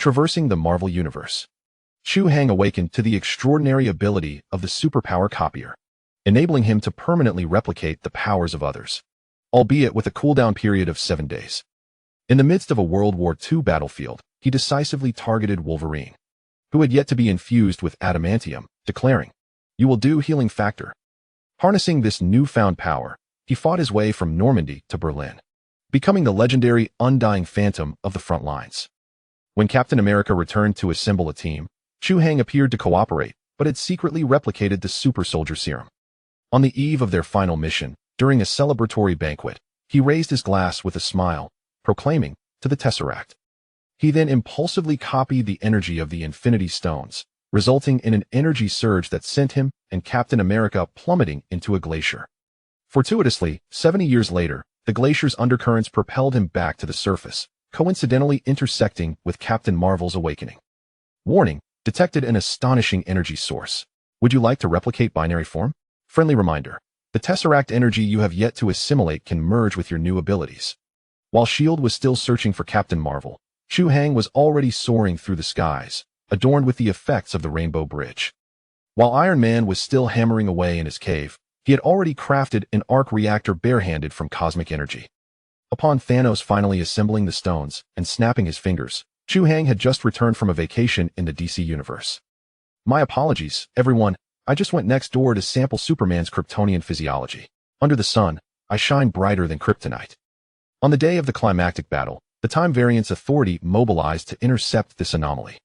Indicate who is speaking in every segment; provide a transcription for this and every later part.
Speaker 1: traversing the Marvel Universe. Chu Hai awakened to the extraordinary ability of the superpower Copier, enabling him to permanently replicate the powers of others, albeit with a cooldown period of 7 days. In the midst of a World War II battlefield, he decisively targeted Wolverine, who had yet to be infused with adamantium, declaring, "You will do, healing factor." Harnessing this newfound power, he fought his way from Normandy to Berlin, becoming the legendary Undying Phantom of the front lines. When Captain America returned to assemble a team, Chu Hai appeared to cooperate, but had secretly replicated the super soldier serum. On the eve of their final mission, during a celebratory banquet, he raised his glass with a smile, proclaiming, "To the Tesseract." He then impulsively copied the energy of the Infinity Stones, resulting in an energy surge that sent him and Captain America plummeting into a glacier. Fortuitously, 70 years later, the glacier's undercurrents propelled him back to the surface, coincidentally intersecting with Captain Marvel's awakening. Warning: detected an astonishing energy source. Would you like to replicate binary form? Friendly reminder: the Tesseract energy you have yet to assimilate can merge with your new abilities. While S.H.I.E.L.D. was still searching for Captain Marvel, Chu Hai was already soaring through the skies, adorned with the effects of the Rainbow Bridge. While Iron Man was still hammering away in his cave, he had already crafted an arc reactor barehanded from cosmic energy. Upon Thanos finally assembling the stones and snapping his fingers, Chu Hai had just returned from a vacation in the DC universe. "My apologies, everyone. I just went next door to sample Superman's Kryptonian physiology. Under the sun, I shine brighter than kryptonite." On the day of the climactic battle, the Time Variance Authority mobilized to intercept this anomaly.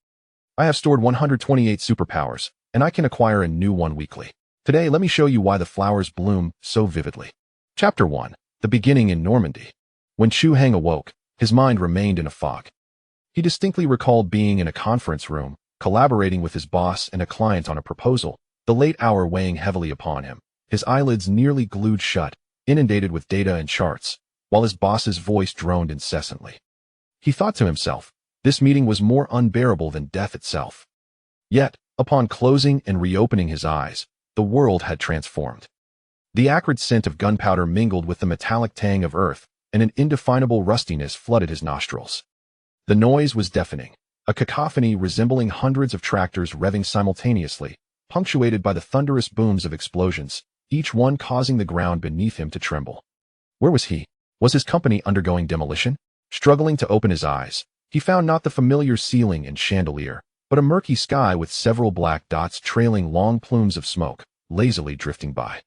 Speaker 1: "I have stored 128 superpowers, and I can acquire a new one weekly. Today, let me show you why the flowers bloom so vividly." Chapter 1. The Beginning in Normandy. When Chu Hai awoke, his mind remained in a fog. He distinctly recalled being in a conference room, collaborating with his boss and a client on a proposal, the late hour weighing heavily upon him, his eyelids nearly glued shut, inundated with data and charts, while his boss's voice droned incessantly. He thought to himself, this meeting was more unbearable than death itself. Yet, upon closing and reopening his eyes, the world had transformed. The acrid scent of gunpowder mingled with the metallic tang of earth, and an indefinable rustiness flooded his nostrils. The noise was deafening, a cacophony resembling hundreds of tractors revving simultaneously, punctuated by the thunderous booms of explosions, each one causing the ground beneath him to tremble. Where was he? Was his company undergoing demolition? Struggling to open his eyes, he found not the familiar ceiling and chandelier, but a murky sky with several black dots trailing long plumes of smoke, lazily drifting by.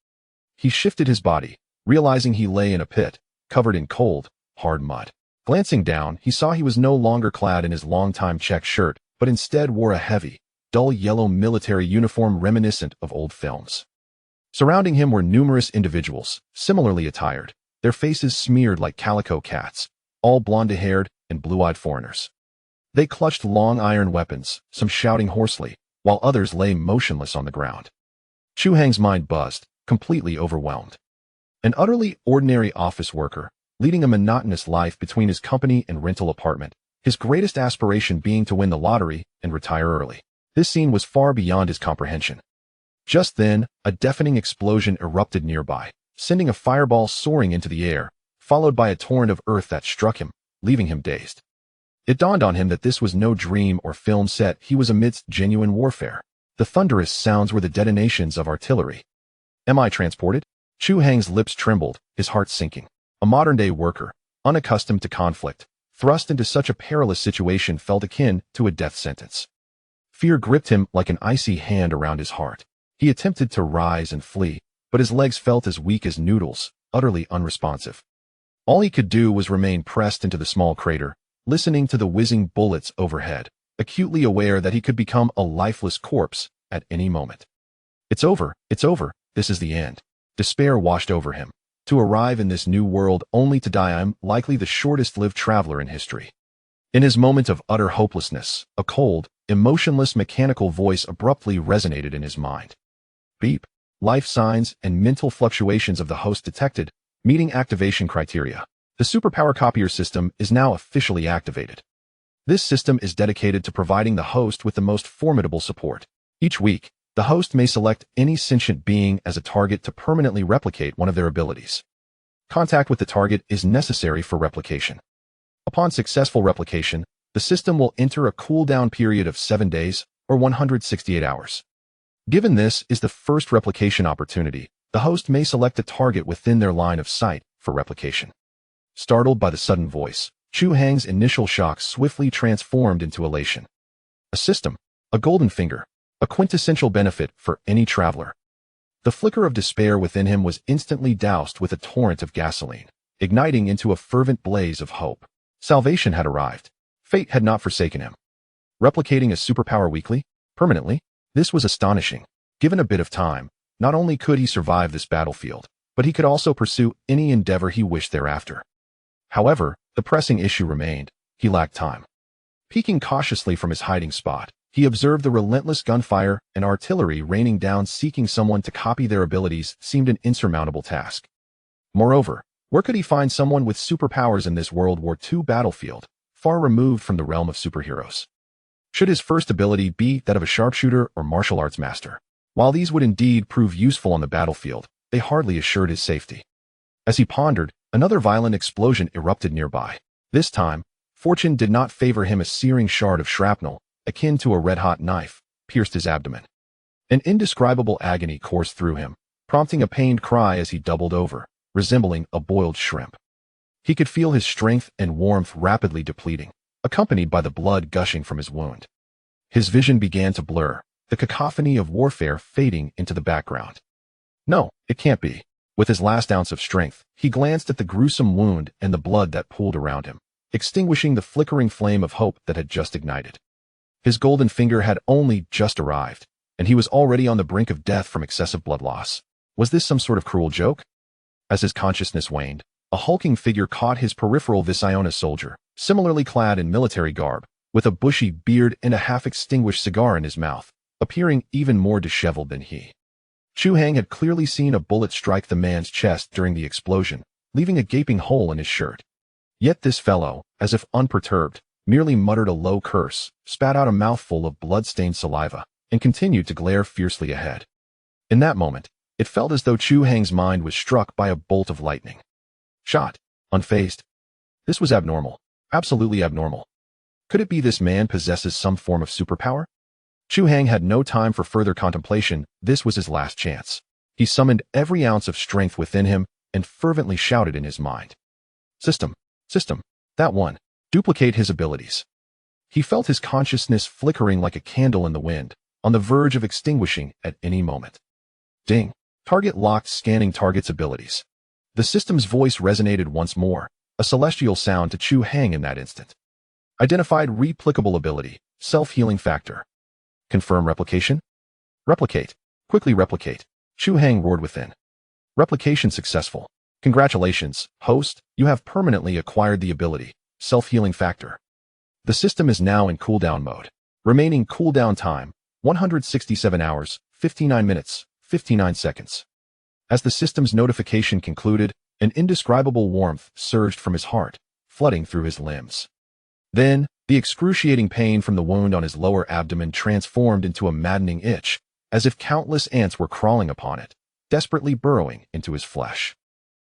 Speaker 1: He shifted his body, realizing he lay in a pit, covered in cold, hard mud. Glancing down, he saw he was no longer clad in his long-time check shirt, but instead wore a heavy, dull yellow military uniform reminiscent of old films. Surrounding him were numerous individuals, similarly attired, their faces smeared like calico cats, all blonde-haired and blue-eyed foreigners. They clutched long iron weapons, some shouting hoarsely, while others lay motionless on the ground. Chu Hai's mind buzzed, completely overwhelmed. An utterly ordinary office worker, leading a monotonous life between his company and rental apartment, his greatest aspiration being to win the lottery and retire early. This scene was far beyond his comprehension. Just then, a deafening explosion erupted nearby, sending a fireball soaring into the air, followed by a torrent of earth that struck him, leaving him dazed. It dawned on him that this was no dream or film set. He was amidst genuine warfare. The thunderous sounds were the detonations of artillery. "Am I transported?" Chu Hai's lips trembled, his heart sinking. A modern-day worker, unaccustomed to conflict, thrust into such a perilous situation felt akin to a death sentence. Fear gripped him like an icy hand around his heart. He attempted to rise and flee, but his legs felt as weak as noodles, utterly unresponsive. All he could do was remain pressed into the small crater, listening to the whizzing bullets overhead, acutely aware that he could become a lifeless corpse at any moment. It's over, this is the end. Despair washed over him. To arrive in this new world only to die, I'm likely the shortest-lived traveler in history. In his moment of utter hopelessness, a cold, emotionless mechanical voice abruptly resonated in his mind. Beep. Life signs and mental fluctuations of the host detected, meeting activation criteria. The superpower copier system is now officially activated. This system is dedicated to providing the host with the most formidable support. Each week, the host may select any sentient being as a target to permanently replicate one of their abilities. Contact with the target is necessary for replication. Upon successful replication, The system will enter a cooldown period of 7 days or 168 hours. Given this is the first replication opportunity, the host may select a target within their line of sight for replication. Startled by the sudden voice, Chu Hai's initial shock swiftly transformed into elation. A system, a golden finger, a quintessential benefit for any traveler. The flicker of despair within him was instantly doused with a torrent of gasoline, igniting into a fervent blaze of hope. Salvation had arrived. Fate had not forsaken him. Replicating a superpower weekly, permanently, this was astonishing. Given a bit of time, not only could he survive this battlefield, but he could also pursue any endeavor he wished thereafter. However, the pressing issue remained. He lacked time. Peeking cautiously from his hiding spot, he observed the relentless gunfire and artillery raining down. Seeking someone to copy their abilities seemed an insurmountable task. Moreover, where could he find someone with superpowers in this World War II battlefield, far removed from the realm of superheroes? Should his first ability be that of a sharpshooter or martial arts master? While these would indeed prove useful on the battlefield, they hardly assured his safety. As he pondered, another violent explosion erupted nearby. This time, fortune did not favor him. A searing shard of shrapnel, akin to a red-hot knife, pierced his abdomen. An indescribable agony coursed through him, prompting a pained cry as he doubled over, resembling a boiled shrimp. He could feel his strength and warmth rapidly depleting, accompanied by the blood gushing from his wound. His vision began to blur, the cacophony of warfare fading into the background. No, it can't be. With his last ounce of strength, he glanced at the gruesome wound and the blood that pooled around him, extinguishing the flickering flame of hope that had just ignited. His golden finger had only just arrived, and he was already on the brink of death from excessive blood loss. Was this some sort of cruel joke? As his consciousness waned, a hulking figure caught his peripheral. Visiona soldier, similarly clad in military garb, with a bushy beard and a half-extinguished cigar in his mouth, appearing even more disheveled than he. Chu Hai had clearly seen a bullet strike the man's chest during the explosion, leaving a gaping hole in his shirt. Yet this fellow, as if unperturbed, merely muttered a low curse, spat out a mouthful of blood-stained saliva, and continued to glare fiercely ahead. In that moment, it felt as though Chu Hai's mind was struck by a bolt of lightning. Shot, unfazed. This was abnormal, absolutely abnormal. Could it be this man possesses some form of superpower? Chu Hai had no time for further contemplation. This was his last chance. He summoned every ounce of strength within him and fervently shouted in his mind. System, that one, duplicate his abilities. He felt his consciousness flickering like a candle in the wind, on the verge of extinguishing at any moment. Ding, target locked. Scanning target's abilities. The system's voice resonated once more, a celestial sound to Chu Hai in that instant. Identified replicable ability, self-healing factor. Confirm replication? Replicate. Quickly replicate. Chu Hai roared within. Replication successful. Congratulations, host, you have permanently acquired the ability, self-healing factor. The system is now in cooldown mode. Remaining cooldown time, 167 hours, 59 minutes, 59 seconds. As the system's notification concluded, an indescribable warmth surged from his heart, flooding through his limbs. Then, the excruciating pain from the wound on his lower abdomen transformed into a maddening itch, as if countless ants were crawling upon it, desperately burrowing into his flesh.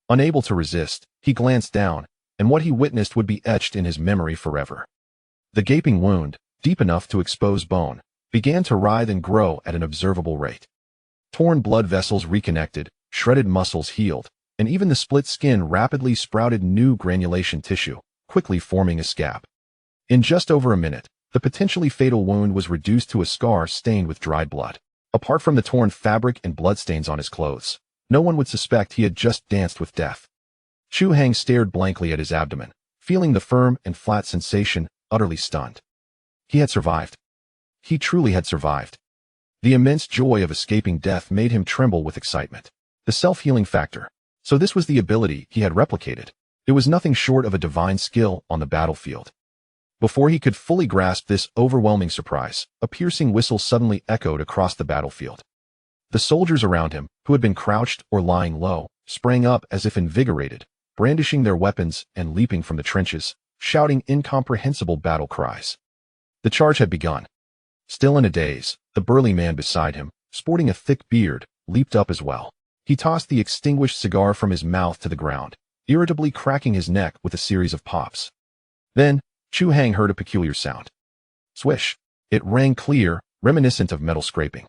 Speaker 1: Unable to resist, he glanced down, and what he witnessed would be etched in his memory forever. The gaping wound, deep enough to expose bone, began to writhe and grow at an observable rate. Torn blood vessels reconnected, shredded muscles healed, and even the split skin rapidly sprouted new granulation tissue, quickly forming a scab. In just over a minute, the potentially fatal wound was reduced to a scar stained with dried blood. Apart from the torn fabric and bloodstains on his clothes, no one would suspect he had just danced with death. Chu Hai stared blankly at his abdomen, feeling the firm and flat sensation, utterly stunned. He had survived. He truly had survived. The immense joy of escaping death made him tremble with excitement. The self-healing factor. So this was the ability he had replicated. It was nothing short of a divine skill on the battlefield. Before he could fully grasp this overwhelming surprise, a piercing whistle suddenly echoed across the battlefield. The soldiers around him, who had been crouched or lying low, sprang up as if invigorated, brandishing their weapons and leaping from the trenches, shouting incomprehensible battle cries. The charge had begun. Still in a daze, the burly man beside him, sporting a thick beard, leaped up as well. He tossed the extinguished cigar from his mouth to the ground, irritably cracking his neck with a series of pops. Then, Chu Hai heard a peculiar sound. Swish. It rang clear, reminiscent of metal scraping.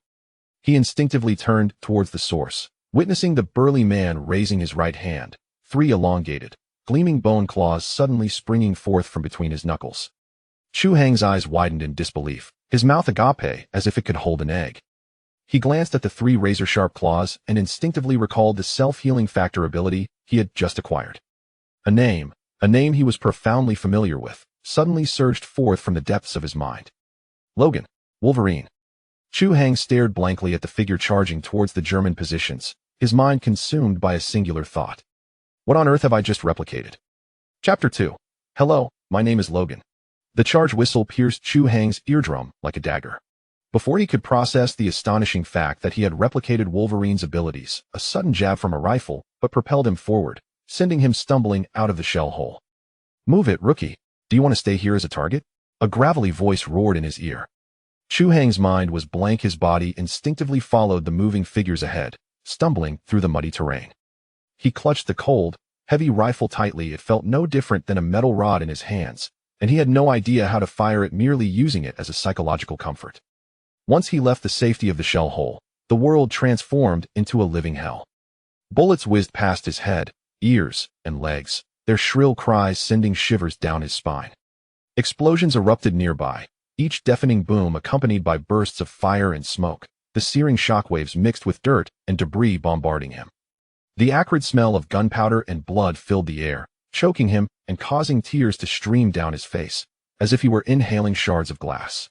Speaker 1: He instinctively turned towards the source, witnessing the burly man raising his right hand, 3 elongated, gleaming bone claws suddenly springing forth from between his knuckles. Chu Hai's eyes widened in disbelief, his mouth agape as if it could hold an egg. He glanced at the 3 razor-sharp claws and instinctively recalled the self-healing factor ability he had just acquired. A name he was profoundly familiar with, suddenly surged forth from the depths of his mind. Logan. Wolverine. Chu Hai stared blankly at the figure charging towards the German positions, his mind consumed by a singular thought. What on earth have I just replicated? Chapter 2. Hello, my name is Logan. The charge whistle pierced Chu Hai's eardrum like a dagger. Before he could process the astonishing fact that he had replicated Wolverine's abilities, a sudden jab from a rifle but propelled him forward, sending him stumbling out of the shell hole. Move it, rookie. Do you want to stay here as a target? A gravelly voice roared in his ear. Chu Hai's mind was blank. His body instinctively followed the moving figures ahead, stumbling through the muddy terrain. He clutched the cold, heavy rifle tightly. It felt no different than a metal rod in his hands, and he had no idea how to fire it, merely using it as a psychological comfort. Once he left the safety of the shell hole, the world transformed into a living hell. Bullets whizzed past his head, ears, and legs, their shrill cries sending shivers down his spine. Explosions erupted nearby, each deafening boom accompanied by bursts of fire and smoke, the searing shockwaves mixed with dirt and debris bombarding him. The acrid smell of gunpowder and blood filled the air, choking him and causing tears to stream down his face, as if he were inhaling shards of glass.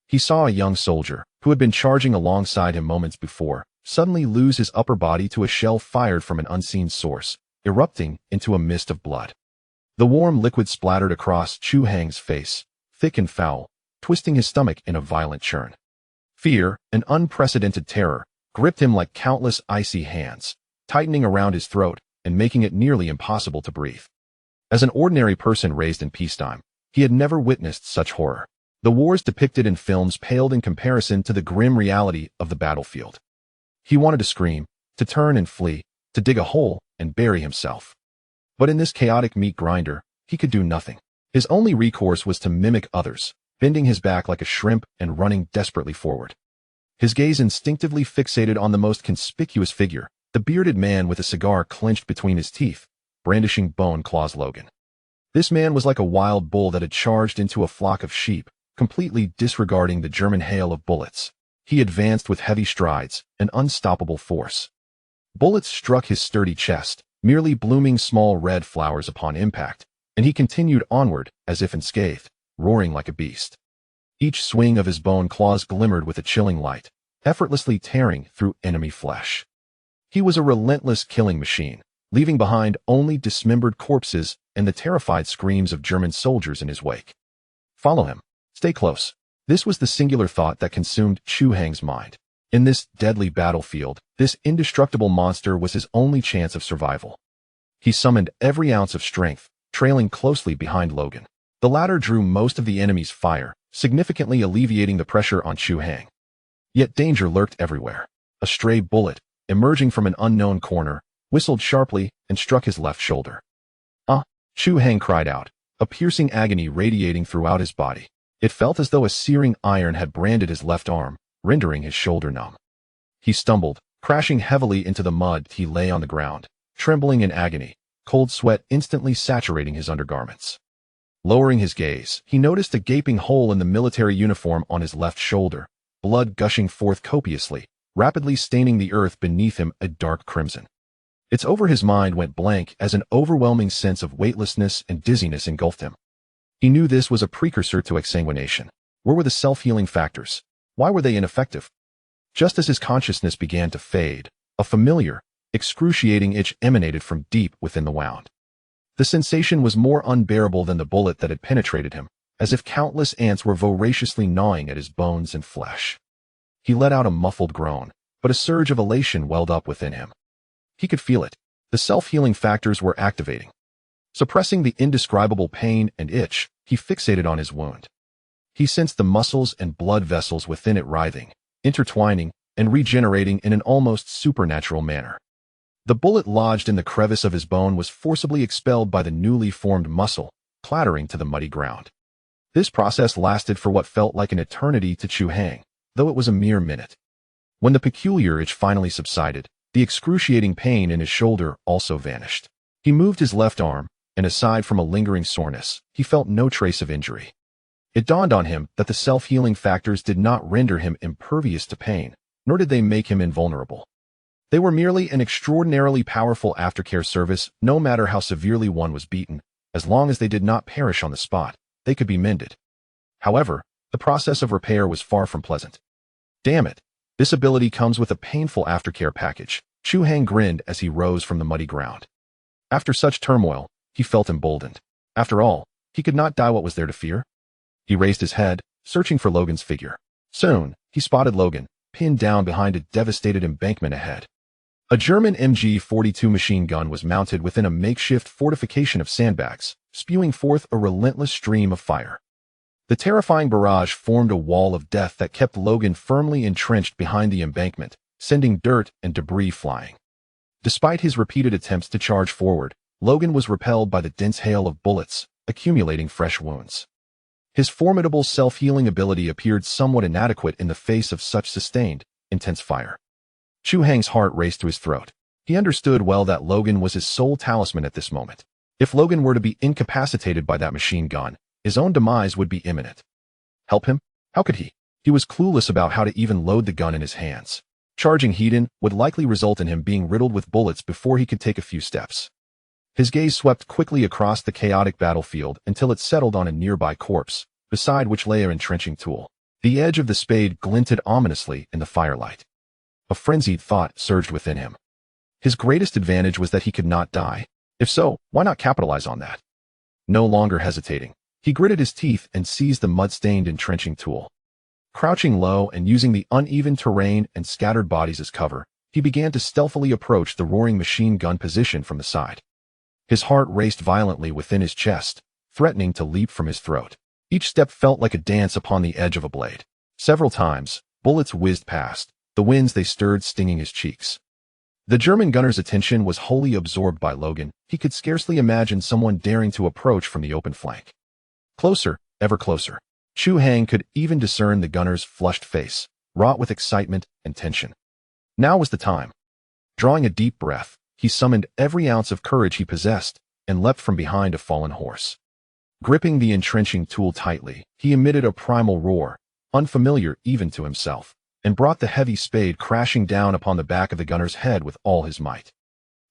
Speaker 1: He saw a young soldier, who had been charging alongside him moments before, suddenly lose his upper body to a shell fired from an unseen source, erupting into a mist of blood. The warm liquid splattered across Chu Hai's face, thick and foul, twisting his stomach in a violent churn. Fear, an unprecedented terror, gripped him like countless icy hands, tightening around his throat and making it nearly impossible to breathe. As an ordinary person raised in peacetime, he had never witnessed such horror. The wars depicted in films paled in comparison to the grim reality of the battlefield. He wanted to scream, to turn and flee, to dig a hole and bury himself. But in this chaotic meat grinder, he could do nothing. His only recourse was to mimic others, bending his back like a shrimp and running desperately forward. His gaze instinctively fixated on the most conspicuous figure, the bearded man with a cigar clenched between his teeth, brandishing bone claws. Logan. This man was like a wild bull that had charged into a flock of sheep, completely disregarding the German hail of bullets. He advanced with heavy strides, an unstoppable force. Bullets struck his sturdy chest, merely blooming small red flowers upon impact, and he continued onward as if unscathed, roaring like a beast. Each swing of his bone claws glimmered with a chilling light, effortlessly tearing through enemy flesh. He was a relentless killing machine, leaving behind only dismembered corpses and the terrified screams of German soldiers in his wake. Follow him. Stay close. This was the singular thought that consumed Chu Hai's mind. In this deadly battlefield, this indestructible monster was his only chance of survival. He summoned every ounce of strength, trailing closely behind Logan. The latter drew most of the enemy's fire, significantly alleviating the pressure on Chu Hai. Yet danger lurked everywhere. A stray bullet, emerging from an unknown corner, whistled sharply and struck his left shoulder. Chu Hai cried out, a piercing agony radiating throughout his body. It felt as though a searing iron had branded his left arm, rendering his shoulder numb. He stumbled, crashing heavily into the mud. He lay on the ground, trembling in agony, cold sweat instantly saturating his undergarments. Lowering his gaze, he noticed a gaping hole in the military uniform on his left shoulder, blood gushing forth copiously, rapidly staining the earth beneath him a dark crimson. It's over his mind went blank as an overwhelming sense of weightlessness and dizziness engulfed him. He knew this was a precursor to exsanguination. Where were the self-healing factors? Why were they ineffective? Just as his consciousness began to fade, a familiar, excruciating itch emanated from deep within the wound. The sensation was more unbearable than the bullet that had penetrated him, as if countless ants were voraciously gnawing at his bones and flesh. He let out a muffled groan, but a surge of elation welled up within him. He could feel it. The self-healing factors were activating. Suppressing the indescribable pain and itch, he fixated on his wound. He sensed the muscles and blood vessels within it writhing, intertwining, and regenerating in an almost supernatural manner. The bullet lodged in the crevice of his bone was forcibly expelled by the newly formed muscle, clattering to the muddy ground. This process lasted for what felt like an eternity to Chu Hai, though it was a mere minute. When the peculiar itch finally subsided, the excruciating pain in his shoulder also vanished. He moved his left arm, and aside from a lingering soreness, he felt no trace of injury. It dawned on him that the self-healing factors did not render him impervious to pain, nor did they make him invulnerable. They were merely an extraordinarily powerful aftercare service, no matter how severely one was beaten. As long as they did not perish on the spot, they could be mended. However, the process of repair was far from pleasant. Damn it, this ability comes with a painful aftercare package. Chu Hai grinned as he rose from the muddy ground. After such turmoil, he felt emboldened. After all, he could not die. What was there to fear? He raised his head, searching for Logan's figure. Soon, he spotted Logan, pinned down behind a devastated embankment ahead. A German MG-42 machine gun was mounted within a makeshift fortification of sandbags, spewing forth a relentless stream of fire. The terrifying barrage formed a wall of death that kept Logan firmly entrenched behind the embankment, sending dirt and debris flying. Despite his repeated attempts to charge forward, Logan was repelled by the dense hail of bullets, accumulating fresh wounds. His formidable self-healing ability appeared somewhat inadequate in the face of such sustained, intense fire. Chu Hai's heart raced to his throat. He understood well that Logan was his sole talisman at this moment. If Logan were to be incapacitated by that machine gun, his own demise would be imminent. Help him? How could he? He was clueless about how to even load the gun in his hands. Charging Hedon would likely result in him being riddled with bullets before he could take a few steps. His gaze swept quickly across the chaotic battlefield until it settled on a nearby corpse, beside which lay an entrenching tool. The edge of the spade glinted ominously in the firelight. A frenzied thought surged within him. His greatest advantage was that he could not die. If so, why not capitalize on that? No longer hesitating, he gritted his teeth and seized the mud-stained entrenching tool. Crouching low and using the uneven terrain and scattered bodies as cover, he began to stealthily approach the roaring machine gun position from the side. His heart raced violently within his chest, threatening to leap from his throat. Each step felt like a dance upon the edge of a blade. Several times, bullets whizzed past, the winds they stirred stinging his cheeks. The German gunner's attention was wholly absorbed by Logan. He could scarcely imagine someone daring to approach from the open flank. Closer, ever closer. Chu Hai could even discern the gunner's flushed face, wrought with excitement and tension. Now was the time. Drawing a deep breath, he summoned every ounce of courage he possessed and leapt from behind a fallen horse. Gripping the entrenching tool tightly, he emitted a primal roar, unfamiliar even to himself, and brought the heavy spade crashing down upon the back of the gunner's head with all his might.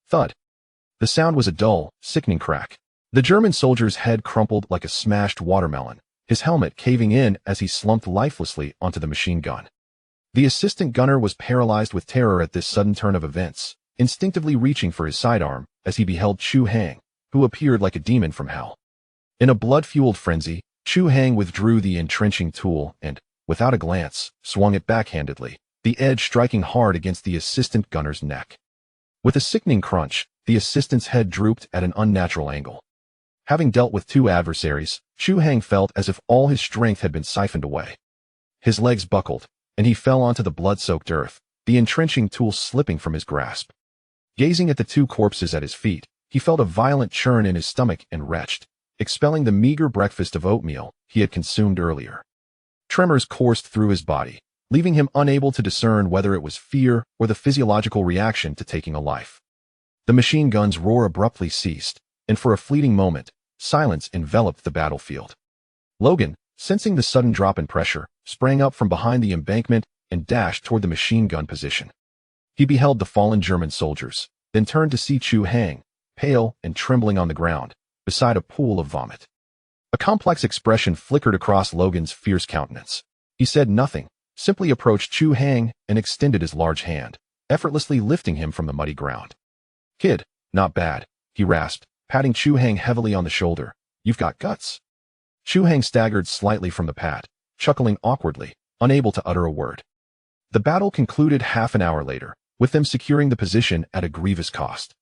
Speaker 1: Thud. The sound was a dull, sickening crack. The German soldier's head crumpled like a smashed watermelon, his helmet caving in as he slumped lifelessly onto the machine gun. The assistant gunner was paralyzed with terror at this sudden turn of events, instinctively reaching for his sidearm as he beheld Chu Hai, who appeared like a demon from hell. In a blood-fueled frenzy, Chu Hai withdrew the entrenching tool and, without a glance, swung it backhandedly, the edge striking hard against the assistant gunner's neck. With a sickening crunch, the assistant's head drooped at an unnatural angle. Having dealt with two adversaries, Chu Hai felt as if all his strength had been siphoned away. His legs buckled, and he fell onto the blood-soaked earth, the entrenching tool slipping from his grasp. Gazing at the two corpses at his feet, he felt a violent churn in his stomach and retched, expelling the meager breakfast of oatmeal he had consumed earlier. Tremors coursed through his body, leaving him unable to discern whether it was fear or the physiological reaction to taking a life. The machine gun's roar abruptly ceased, and for a fleeting moment, silence enveloped the battlefield. Logan, sensing the sudden drop in pressure, sprang up from behind the embankment and dashed toward the machine gun position. He beheld the fallen German soldiers, then turned to see Chu Hai, pale and trembling on the ground, beside a pool of vomit. A complex expression flickered across Logan's fierce countenance. He said nothing, simply approached Chu Hai and extended his large hand, effortlessly lifting him from the muddy ground. "Kid, not bad," he rasped, patting Chu Hai heavily on the shoulder. "You've got guts." Chu Hai staggered slightly from the pat, chuckling awkwardly, unable to utter a word. The battle concluded half an hour later, with them securing the position at a grievous cost.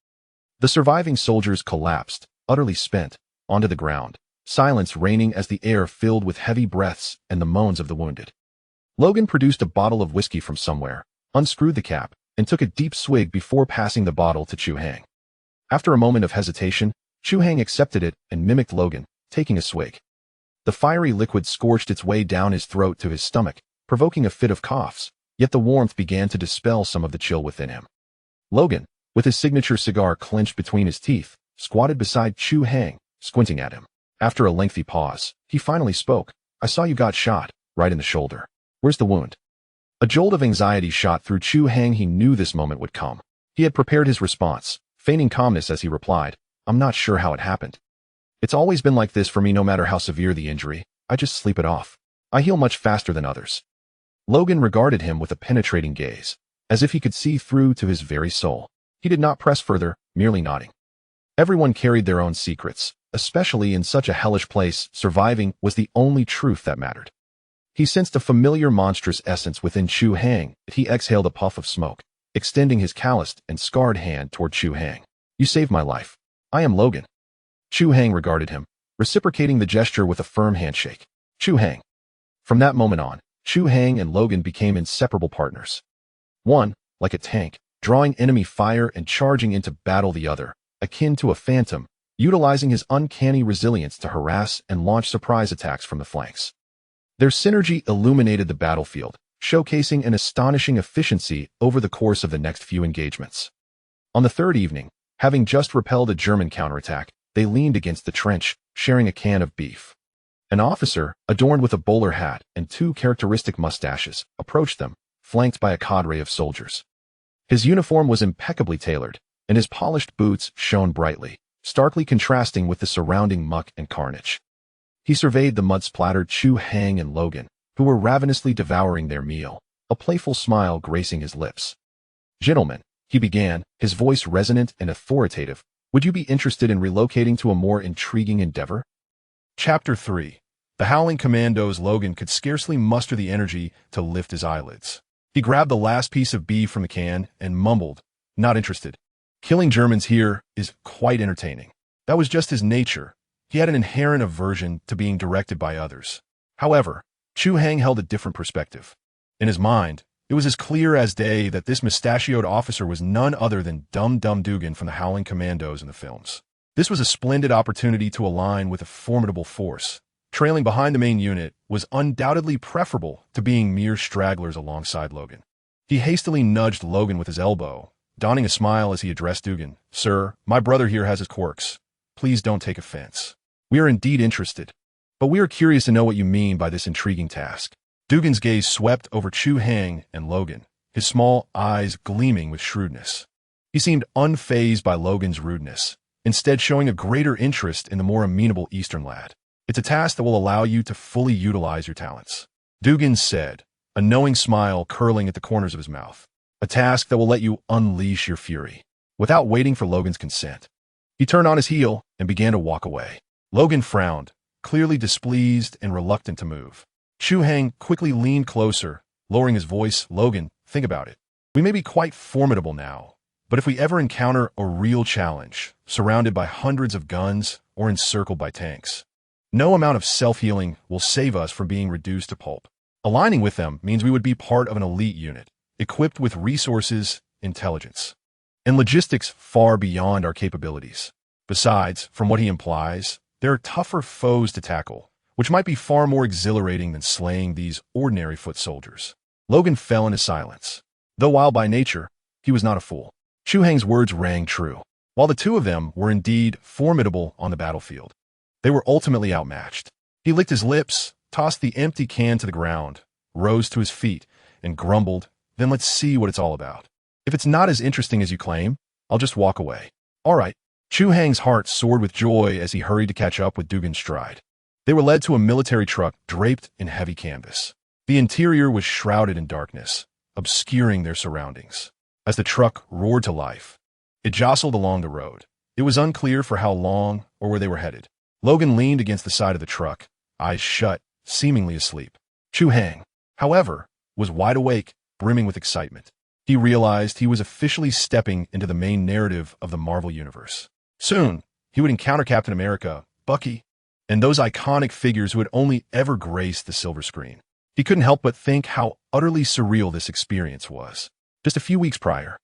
Speaker 1: The surviving soldiers collapsed, utterly spent, onto the ground, silence reigning as the air filled with heavy breaths and the moans of the wounded. Logan produced a bottle of whiskey from somewhere, unscrewed the cap, and took a deep swig before passing the bottle to Chu Hai. After a moment of hesitation, Chu Hai accepted it and mimicked Logan, taking a swig. The fiery liquid scorched its way down his throat to his stomach, provoking a fit of coughs, yet the warmth began to dispel some of the chill within him. Logan, with his signature cigar clenched between his teeth, squatted beside Chu Hai, squinting at him. After a lengthy pause, he finally spoke. "I saw you got shot, right in the shoulder. Where's the wound?" A jolt of anxiety shot through Chu Hai. He knew this moment would come. He had prepared his response, feigning calmness as he replied, "I'm not sure how it happened. It's always been like this for me no matter how severe the injury. I just sleep it off. I heal much faster than others." Logan regarded him with a penetrating gaze, as if he could see through to his very soul. He did not press further, merely nodding. Everyone carried their own secrets, especially in such a hellish place. Surviving was the only truth that mattered. He sensed a familiar monstrous essence within Chu Hai. He exhaled a puff of smoke, extending his calloused and scarred hand toward Chu Hai. "You saved my life. I am Logan." Chu Hai regarded him, reciprocating the gesture with a firm handshake. Chu Hai. From that moment on, Chu Hai and Logan became inseparable partners. One, like a tank, drawing enemy fire and charging into battle; the other, akin to a phantom, utilizing his uncanny resilience to harass and launch surprise attacks from the flanks. Their synergy illuminated the battlefield, showcasing an astonishing efficiency over the course of the next few engagements. On the third evening, having just repelled a German counterattack, they leaned against the trench, sharing a can of beef. An officer, adorned with a bowler hat and two characteristic mustaches, approached them, flanked by a cadre of soldiers. His uniform was impeccably tailored, and his polished boots shone brightly, starkly contrasting with the surrounding muck and carnage. He surveyed the mud-splattered Chu Hai and Logan, who were ravenously devouring their meal, a playful smile gracing his lips. "Gentlemen," he began, his voice resonant and authoritative, "would you be interested in relocating to a more intriguing endeavor?" Chapter 3. The Howling Commandos. Logan could scarcely muster the energy to lift his eyelids. He grabbed the last piece of beef from the can and mumbled, "Not interested. Killing Germans here is quite entertaining." That was just his nature. He had an inherent aversion to being directed by others. However, Chu Hai held a different perspective. In his mind, it was as clear as day that this mustachioed officer was none other than Dum Dum Dugan from the Howling Commandos in the films. This was a splendid opportunity to align with a formidable force. Trailing behind the main unit was undoubtedly preferable to being mere stragglers alongside Logan. He hastily nudged Logan with his elbow, donning a smile as he addressed Dugan. "Sir, my brother here has his quirks. Please don't take offense. We are indeed interested, but we are curious to know what you mean by this intriguing task." Dugan's gaze swept over Chu Hai and Logan, his small eyes gleaming with shrewdness. He seemed unfazed by Logan's rudeness, instead showing a greater interest in the more amenable Eastern lad. "It's a task that will allow you to fully utilize your talents," Dugan said, a knowing smile curling at the corners of his mouth. "A task that will let you unleash your fury." Without waiting for Logan's consent, he turned on his heel and began to walk away. Logan frowned, clearly displeased and reluctant to move. Chu Hai quickly leaned closer, lowering his voice. "Logan, think about it. We may be quite formidable now, but if we ever encounter a real challenge, surrounded by hundreds of guns or encircled by tanks, no amount of self-healing will save us from being reduced to pulp. Aligning with them means we would be part of an elite unit, equipped with resources, intelligence, and logistics far beyond our capabilities. Besides, from what he implies, there are tougher foes to tackle, which might be far more exhilarating than slaying these ordinary foot soldiers." Logan fell into silence, though while by nature, he was not a fool. Chu Hai's words rang true. While the two of them were indeed formidable on the battlefield, they were ultimately outmatched. He licked his lips, tossed the empty can to the ground, rose to his feet, and grumbled, "Then let's see what it's all about. If it's not as interesting as you claim, I'll just walk away." "All right." Chu Hai's heart soared with joy as he hurried to catch up with Dugan's stride. They were led to a military truck draped in heavy canvas. The interior was shrouded in darkness, obscuring their surroundings. As the truck roared to life, it jostled along the road. It was unclear for how long or where they were headed. Logan leaned against the side of the truck, eyes shut, seemingly asleep. Chu Hai, however, was wide awake, brimming with excitement. He realized he was officially stepping into the main narrative of the Marvel Universe. Soon, he would encounter Captain America, Bucky, and those iconic figures who had only ever graced the silver screen. He couldn't help but think how utterly surreal this experience was. Just a few weeks prior,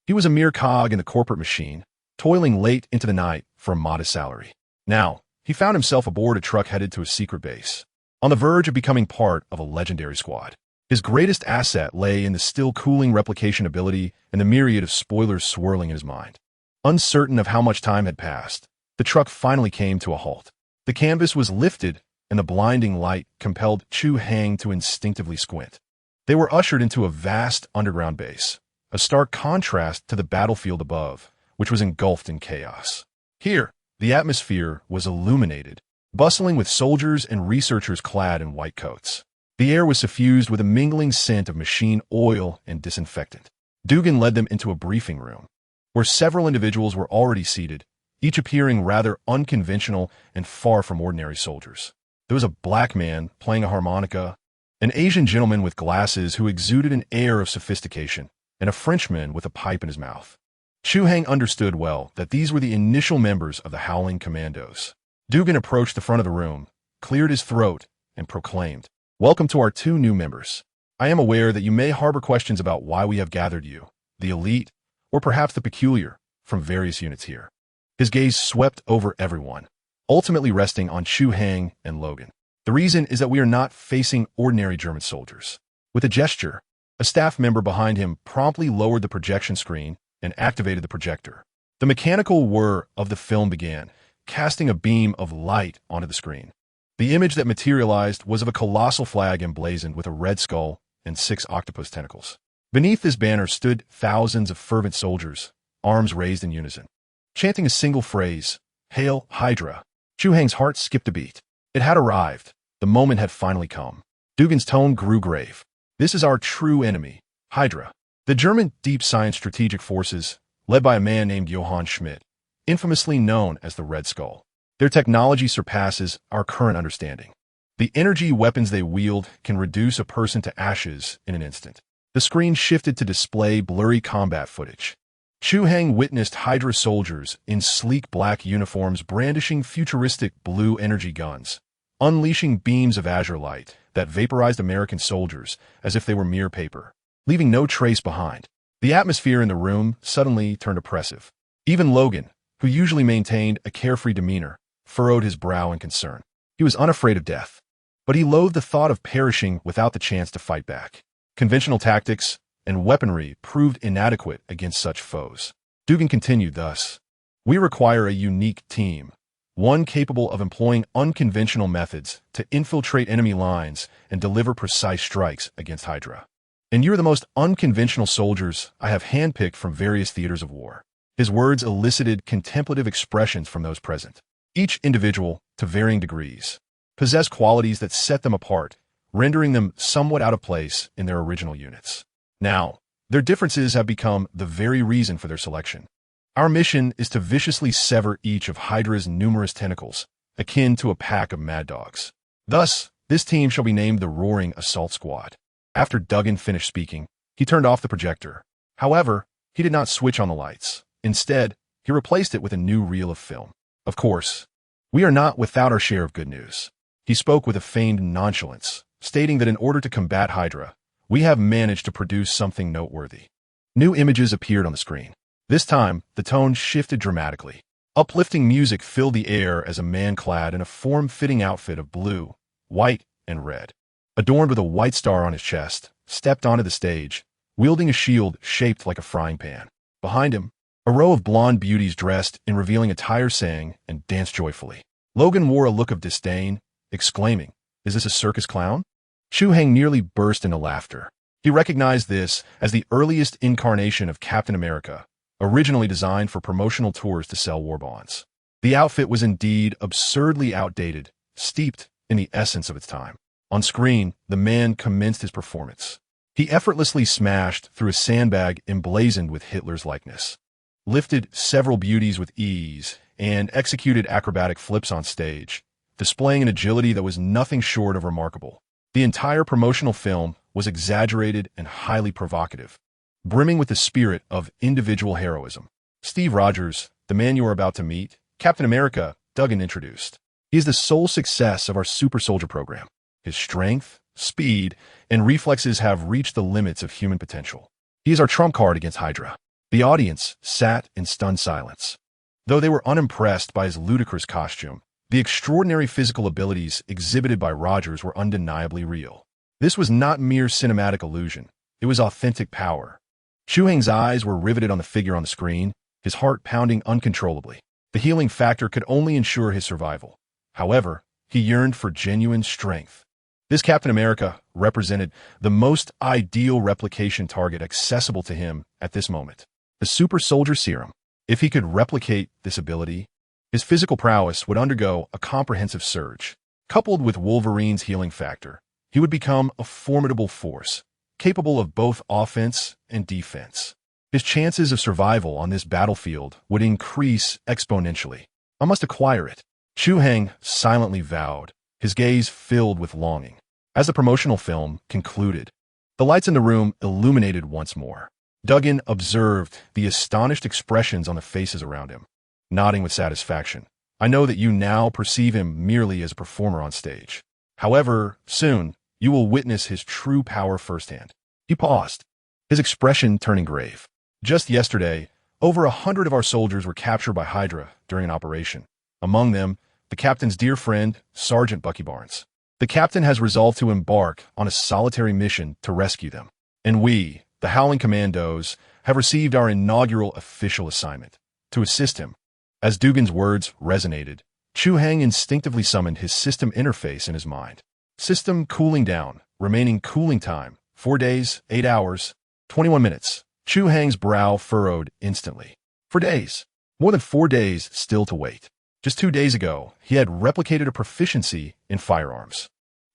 Speaker 1: he was a mere cog in the corporate machine, toiling late into the night for a modest salary. Now, he found himself aboard a truck headed to a secret base, on the verge of becoming part of a legendary squad. His greatest asset lay in the still cooling replication ability and the myriad of spoilers swirling in his mind. Uncertain of how much time had passed, the truck finally came to a halt. The canvas was lifted, and the blinding light compelled Chu Hai to instinctively squint. They were ushered into a vast underground base, a stark contrast to the battlefield above, which was engulfed in chaos. Here, the atmosphere was illuminated, bustling with soldiers and researchers clad in white coats. The air was suffused with a mingling scent of machine oil and disinfectant. Dugan led them into a briefing room, where several individuals were already seated, each appearing rather unconventional and far from ordinary soldiers. There was a black man playing a harmonica, an Asian gentleman with glasses who exuded an air of sophistication, and a Frenchman with a pipe in his mouth. Chu Hai understood well that these were the initial members of the Howling Commandos. Dugan approached the front of the room, cleared his throat, and proclaimed, "Welcome to our 2 new members. I am aware that you may harbor questions about why we have gathered you, the elite, or perhaps the peculiar, from various units here." His gaze swept over everyone, ultimately resting on Chu Hai and Logan. "The reason is that we are not facing ordinary German soldiers." With a gesture, a staff member behind him promptly lowered the projection screen and activated the projector. The mechanical whir of the film began, casting a beam of light onto the screen. The image that materialized was of a colossal flag emblazoned with a red skull and 6 octopus tentacles. Beneath this banner stood thousands of fervent soldiers, arms raised in unison, chanting a single phrase, "Hail Hydra." Chu Hai's heart skipped a beat. It had arrived. The moment had finally come. Dugan's tone grew grave. "This is our true enemy, Hydra. The German Deep Science Strategic Forces, led by a man named Johann Schmidt, infamously known as the Red Skull. Their technology surpasses our current understanding. The energy weapons they wield can reduce a person to ashes in an instant." The screen shifted to display blurry combat footage. Chu Hai witnessed Hydra soldiers in sleek black uniforms brandishing futuristic blue energy guns, unleashing beams of azure light that vaporized American soldiers as if they were mere paper, leaving no trace behind. The atmosphere in the room suddenly turned oppressive. Even Logan, who usually maintained a carefree demeanor, furrowed his brow in concern. He was unafraid of death, but he loathed the thought of perishing without the chance to fight back. Conventional tactics and weaponry proved inadequate against such foes. Dugan continued thus, "We require a unique team, one capable of employing unconventional methods to infiltrate enemy lines and deliver precise strikes against Hydra. And you're the most unconventional soldiers I have handpicked from various theaters of war." His words elicited contemplative expressions from those present. Each individual, to varying degrees, possessed qualities that set them apart, rendering them somewhat out of place in their original units. Now, their differences have become the very reason for their selection. Our mission is to viciously sever each of Hydra's numerous tentacles, akin to a pack of mad dogs. Thus, this team shall be named the Roaring Assault Squad. After Dugan finished speaking, he turned off the projector. However, he did not switch on the lights. Instead, he replaced it with a new reel of film. "Of course, we are not without our share of good news." He spoke with a feigned nonchalance, stating that in order to combat Hydra, we have managed to produce something noteworthy. New images appeared on the screen. This time, the tone shifted dramatically. Uplifting music filled the air as a man clad in a form-fitting outfit of blue, white, and red, adorned with a white star on his chest, stepped onto the stage, wielding a shield shaped like a frying pan. Behind him, a row of blonde beauties dressed in revealing attire sang and danced joyfully. Logan wore a look of disdain, exclaiming, "Is this a circus clown?" Chu Hai nearly burst into laughter. He recognized this as the earliest incarnation of Captain America, originally designed for promotional tours to sell war bonds. The outfit was indeed absurdly outdated, steeped in the essence of its time. On screen, the man commenced his performance. He effortlessly smashed through a sandbag emblazoned with Hitler's likeness, lifted several beauties with ease, and executed acrobatic flips on stage, displaying an agility that was nothing short of remarkable. The entire promotional film was exaggerated and highly provocative, brimming with the spirit of individual heroism. "Steve Rogers, the man you are about to meet, Captain America," Dugan introduced. "He is the sole success of our super soldier program. His strength, speed, and reflexes have reached the limits of human potential. He is our trump card against Hydra." The audience sat in stunned silence. Though they were unimpressed by his ludicrous costume, The extraordinary physical abilities exhibited by Rogers were undeniably real. This was not mere cinematic illusion. It was authentic power. Chu Hai's eyes were riveted on the figure on the screen, his heart pounding uncontrollably. The healing factor could only ensure his survival. However, he yearned for genuine strength. This Captain America represented the most ideal replication target accessible to him at this moment. The super soldier serum. If he could replicate this ability, his physical prowess would undergo a comprehensive surge. Coupled with Wolverine's healing factor, he would become a formidable force, capable of both offense and defense. His chances of survival on this battlefield would increase exponentially. I must acquire it. Chu Hai silently vowed, his gaze filled with longing. As the promotional film concluded, the lights in the room illuminated once more. Duggan observed the astonished expressions on the faces around him, nodding with satisfaction. I know that you now perceive him merely as a performer on stage. However, soon, you will witness his true power firsthand. He paused, his expression turning grave. Just yesterday, over 100 of our soldiers were captured by Hydra during an operation. Among them, the captain's dear friend, Sergeant Bucky Barnes. The captain has resolved to embark on a solitary mission to rescue them. And we, the Howling Commandos, have received our inaugural official assignment to assist him. As Dugan's words resonated, Chu Hai instinctively summoned his system interface in his mind. System cooling down, remaining cooling time, 4 days, 8 hours, 21 minutes. Chu Hai's brow furrowed instantly. 4 days. More than 4 days still to wait. Just 2 days ago, he had replicated a proficiency in firearms.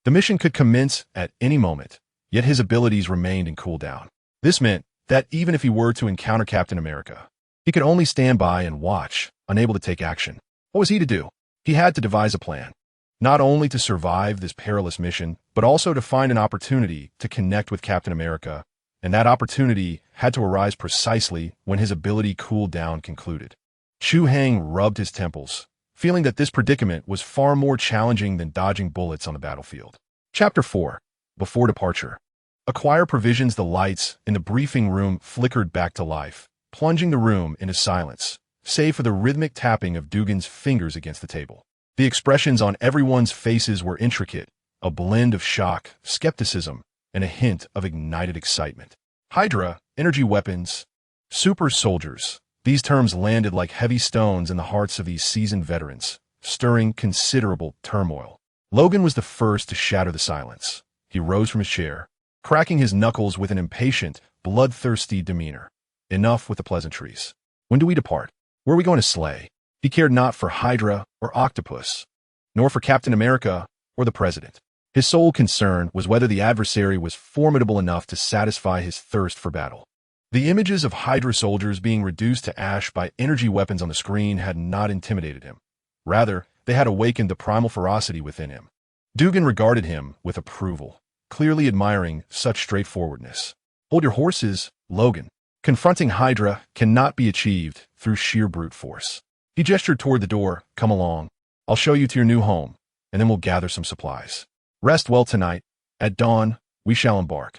Speaker 1: The mission could commence at any moment, yet his abilities remained in cooldown. This meant that even if he were to encounter Captain America, he could only stand by and watch, unable to take action. What was he to do? He had to devise a plan, not only to survive this perilous mission, but also to find an opportunity to connect with Captain America, and that opportunity had to arise precisely when his ability cooldown concluded. Chu Hai rubbed his temples, feeling that this predicament was far more challenging than dodging bullets on the battlefield. Chapter 4. Before departure. Acquire provisions. The lights in the briefing room flickered back to life, plunging the room into silence, save for the rhythmic tapping of Dugan's fingers against the table. The expressions on everyone's faces were intricate, a blend of shock, skepticism, and a hint of ignited excitement. Hydra, energy weapons, super soldiers. These terms landed like heavy stones in the hearts of these seasoned veterans, stirring considerable turmoil. Logan was the first to shatter the silence. He rose from his chair, cracking his knuckles with an impatient, bloodthirsty demeanor. Enough with the pleasantries. When do we depart? Where are we going to slay? He cared not for Hydra or Octopus, nor for Captain America or the President. His sole concern was whether the adversary was formidable enough to satisfy his thirst for battle. The images of Hydra soldiers being reduced to ash by energy weapons on the screen had not intimidated him. Rather, they had awakened the primal ferocity within him. Dugan regarded him with approval, clearly admiring such straightforwardness. Hold your horses, Logan. Confronting Hydra cannot be achieved through sheer brute force. He gestured toward the door. Come along. I'll show you to your new home, and then we'll gather some supplies. Rest well tonight. At dawn, we shall embark.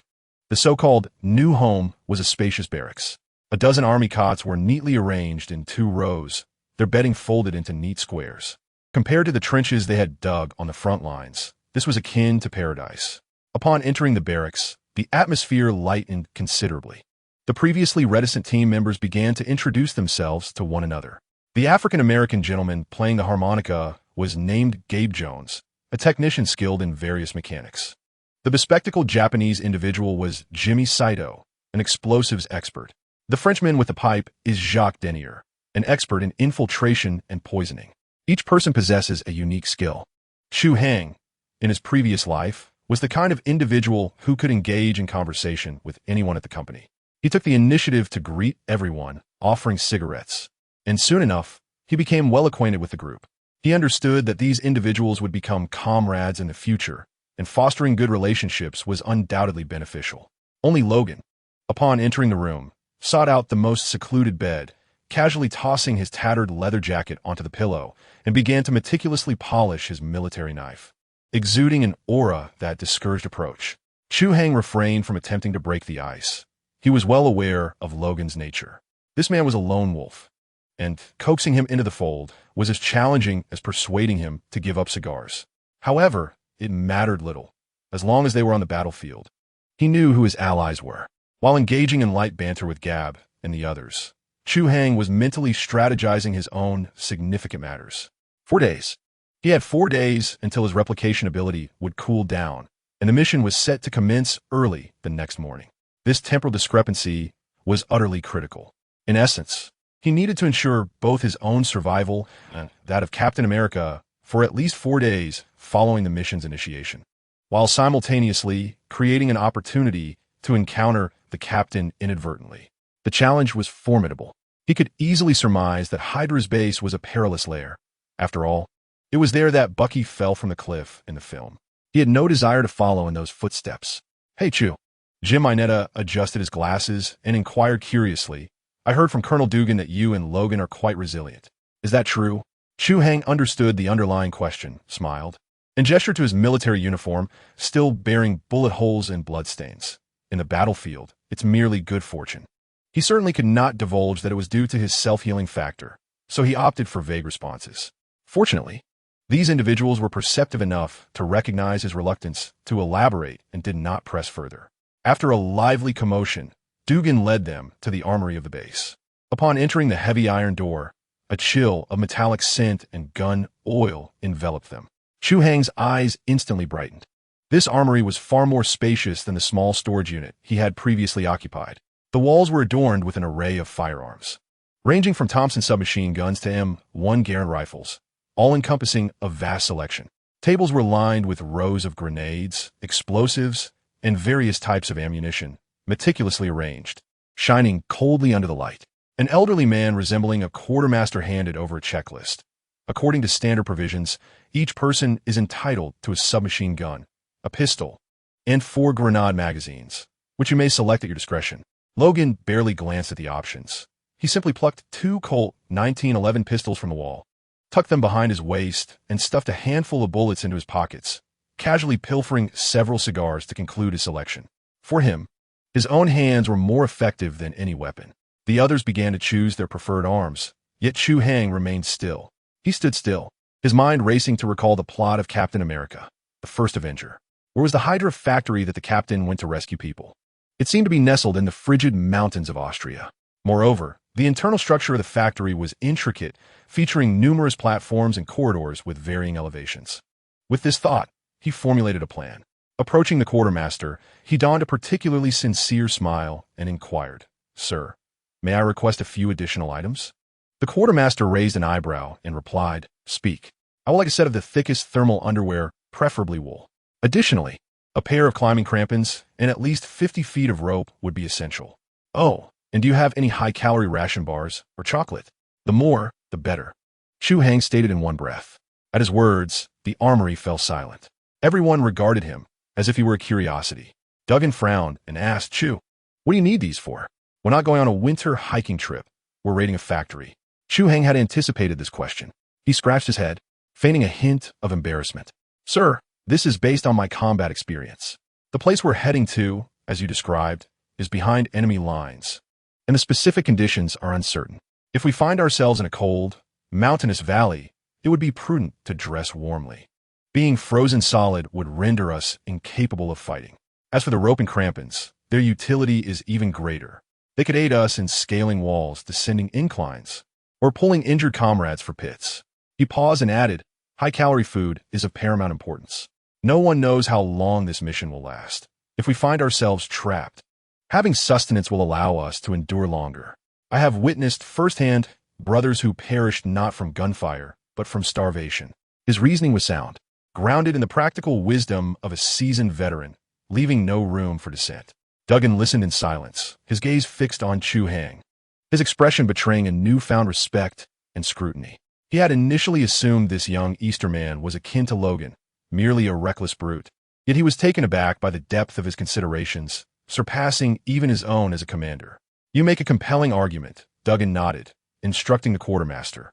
Speaker 1: The so-called new home was a spacious barracks. A dozen army cots were neatly arranged in 2 rows, their bedding folded into neat squares. Compared to the trenches they had dug on the front lines, this was akin to paradise. Upon entering the barracks, the atmosphere lightened considerably. The previously reticent team members began to introduce themselves to one another. The African-American gentleman playing the harmonica was named Gabe Jones, a technician skilled in various mechanics. The bespectacled Japanese individual was Jimmy Saito, an explosives expert. The Frenchman with the pipe is Jacques Denier, an expert in infiltration and poisoning. Each person possesses a unique skill. Chu Hai, in his previous life, was the kind of individual who could engage in conversation with anyone at the company. He took the initiative to greet everyone, offering cigarettes, and soon enough, he became well acquainted with the group. He understood that these individuals would become comrades in the future, and fostering good relationships was undoubtedly beneficial. Only Logan, upon entering the room, sought out the most secluded bed, casually tossing his tattered leather jacket onto the pillow, and began to meticulously polish his military knife, exuding an aura that discouraged approach. Chu Hai refrained from attempting to break the ice. He was well aware of Logan's nature. This man was a lone wolf, and coaxing him into the fold was as challenging as persuading him to give up cigars. However, it mattered little, as long as they were on the battlefield. He knew who his allies were. While engaging in light banter with Gab and the others, Chu Hai was mentally strategizing his own significant matters. 4 days. He had 4 days until his replication ability would cool down, and the mission was set to commence early the next morning. This temporal discrepancy was utterly critical. In essence, he needed to ensure both his own survival and that of Captain America for at least 4 days following the mission's initiation, while simultaneously creating an opportunity to encounter the captain inadvertently. The challenge was formidable. He could easily surmise that Hydra's base was a perilous lair. After all, it was there that Bucky fell from the cliff in the film. He had no desire to follow in those footsteps. "Hey, Chu." Jim Mineta adjusted his glasses and inquired curiously, "I heard from Colonel Dugan that you and Logan are quite resilient. Is that true?" Chu Hai understood the underlying question, smiled, and gestured to his military uniform, still bearing bullet holes and bloodstains. In the battlefield, it's merely good fortune. He certainly could not divulge that it was due to his self-healing factor, so he opted for vague responses. Fortunately, these individuals were perceptive enough to recognize his reluctance to elaborate and did not press further. After a lively commotion, Dugan led them to the armory of the base. Upon entering the heavy iron door, a chill of metallic scent and gun oil enveloped them. Chu Hai's eyes instantly brightened. This armory was far more spacious than the small storage unit he had previously occupied. The walls were adorned with an array of firearms, ranging from Thompson submachine guns to M1 Garand rifles, all encompassing a vast selection. Tables were lined with rows of grenades, explosives, and various types of ammunition, meticulously arranged, shining coldly under the light. An elderly man resembling a quartermaster handed over a checklist. According to standard provisions, each person is entitled to a submachine gun, a pistol, and 4 grenade magazines, which you may select at your discretion. Logan barely glanced at the options. He simply plucked 2 Colt 1911 pistols from the wall, tucked them behind his waist, and stuffed a handful of bullets into his pockets, casually pilfering several cigars to conclude his selection. For him, his own hands were more effective than any weapon. The others began to choose their preferred arms, yet Chu Hai remained still. He stood still, his mind racing to recall the plot of Captain America, the first Avenger. Where was the Hydra factory that the captain went to rescue people? It seemed to be nestled in the frigid mountains of Austria. Moreover, the internal structure of the factory was intricate, featuring numerous platforms and corridors with varying elevations. With this thought, he formulated a plan. Approaching the quartermaster, he donned a particularly sincere smile and inquired, "Sir, may I request a few additional items?" The quartermaster raised an eyebrow and replied, "Speak. I would like a set of the thickest thermal underwear, preferably wool. Additionally, a pair of climbing crampons and at least 50 feet of rope would be essential. Oh, and do you have any high-calorie ration bars or chocolate? The more, the better." Chu Hai stated in one breath. At his words, the armory fell silent. Everyone regarded him as if he were a curiosity. Duggan frowned and asked, "Chu, what do you need these for?" "We're not going on a winter hiking trip. We're raiding a factory." Chu Hai had anticipated this question. He scratched his head, feigning a hint of embarrassment. "Sir, this is based on my combat experience. The place we're heading to, as you described, is behind enemy lines, and the specific conditions are uncertain. If we find ourselves in a cold, mountainous valley, it would be prudent to dress warmly. Being frozen solid would render us incapable of fighting. As for the rope and crampons, their utility is even greater. They could aid us in scaling walls, descending inclines, or pulling injured comrades for pits." He paused and added, "High-calorie food is of paramount importance. No one knows how long this mission will last. If we find ourselves trapped, having sustenance will allow us to endure longer. I have witnessed firsthand brothers who perished not from gunfire, but from starvation." His reasoning was sound, grounded in the practical wisdom of a seasoned veteran, leaving no room for dissent. Duggan listened in silence, his gaze fixed on Chu Hai, his expression betraying a newfound respect and scrutiny. He had initially assumed this young Easterman was akin to Logan, merely a reckless brute. Yet he was taken aback by the depth of his considerations, surpassing even his own as a commander. "You make a compelling argument," Duggan nodded, instructing the quartermaster.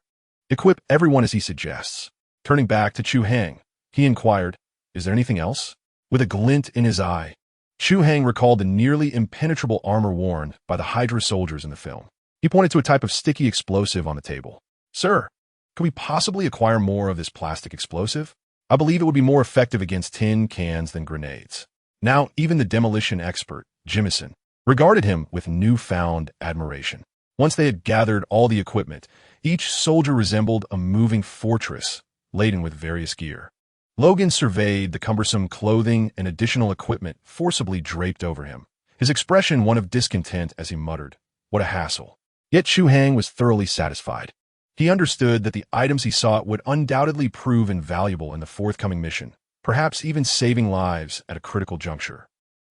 Speaker 1: "Equip everyone as he suggests." Turning back to Chu Hai, he inquired, "Is there anything else?" With a glint in his eye, Chu Hai recalled the nearly impenetrable armor worn by the Hydra soldiers in the film. He pointed to a type of sticky explosive on the table. Sir, could we possibly acquire more of this plastic explosive? I believe it would be more effective against tin cans than grenades. Now, even the demolition expert, Jimison, regarded him with newfound admiration. Once they had gathered all the equipment, each soldier resembled a moving fortress laden with various gear. Logan surveyed the cumbersome clothing and additional equipment forcibly draped over him, his expression one of discontent as he muttered, "What a hassle." Yet Chu Hai was thoroughly satisfied. He understood that the items he sought would undoubtedly prove invaluable in the forthcoming mission, perhaps even saving lives at a critical juncture.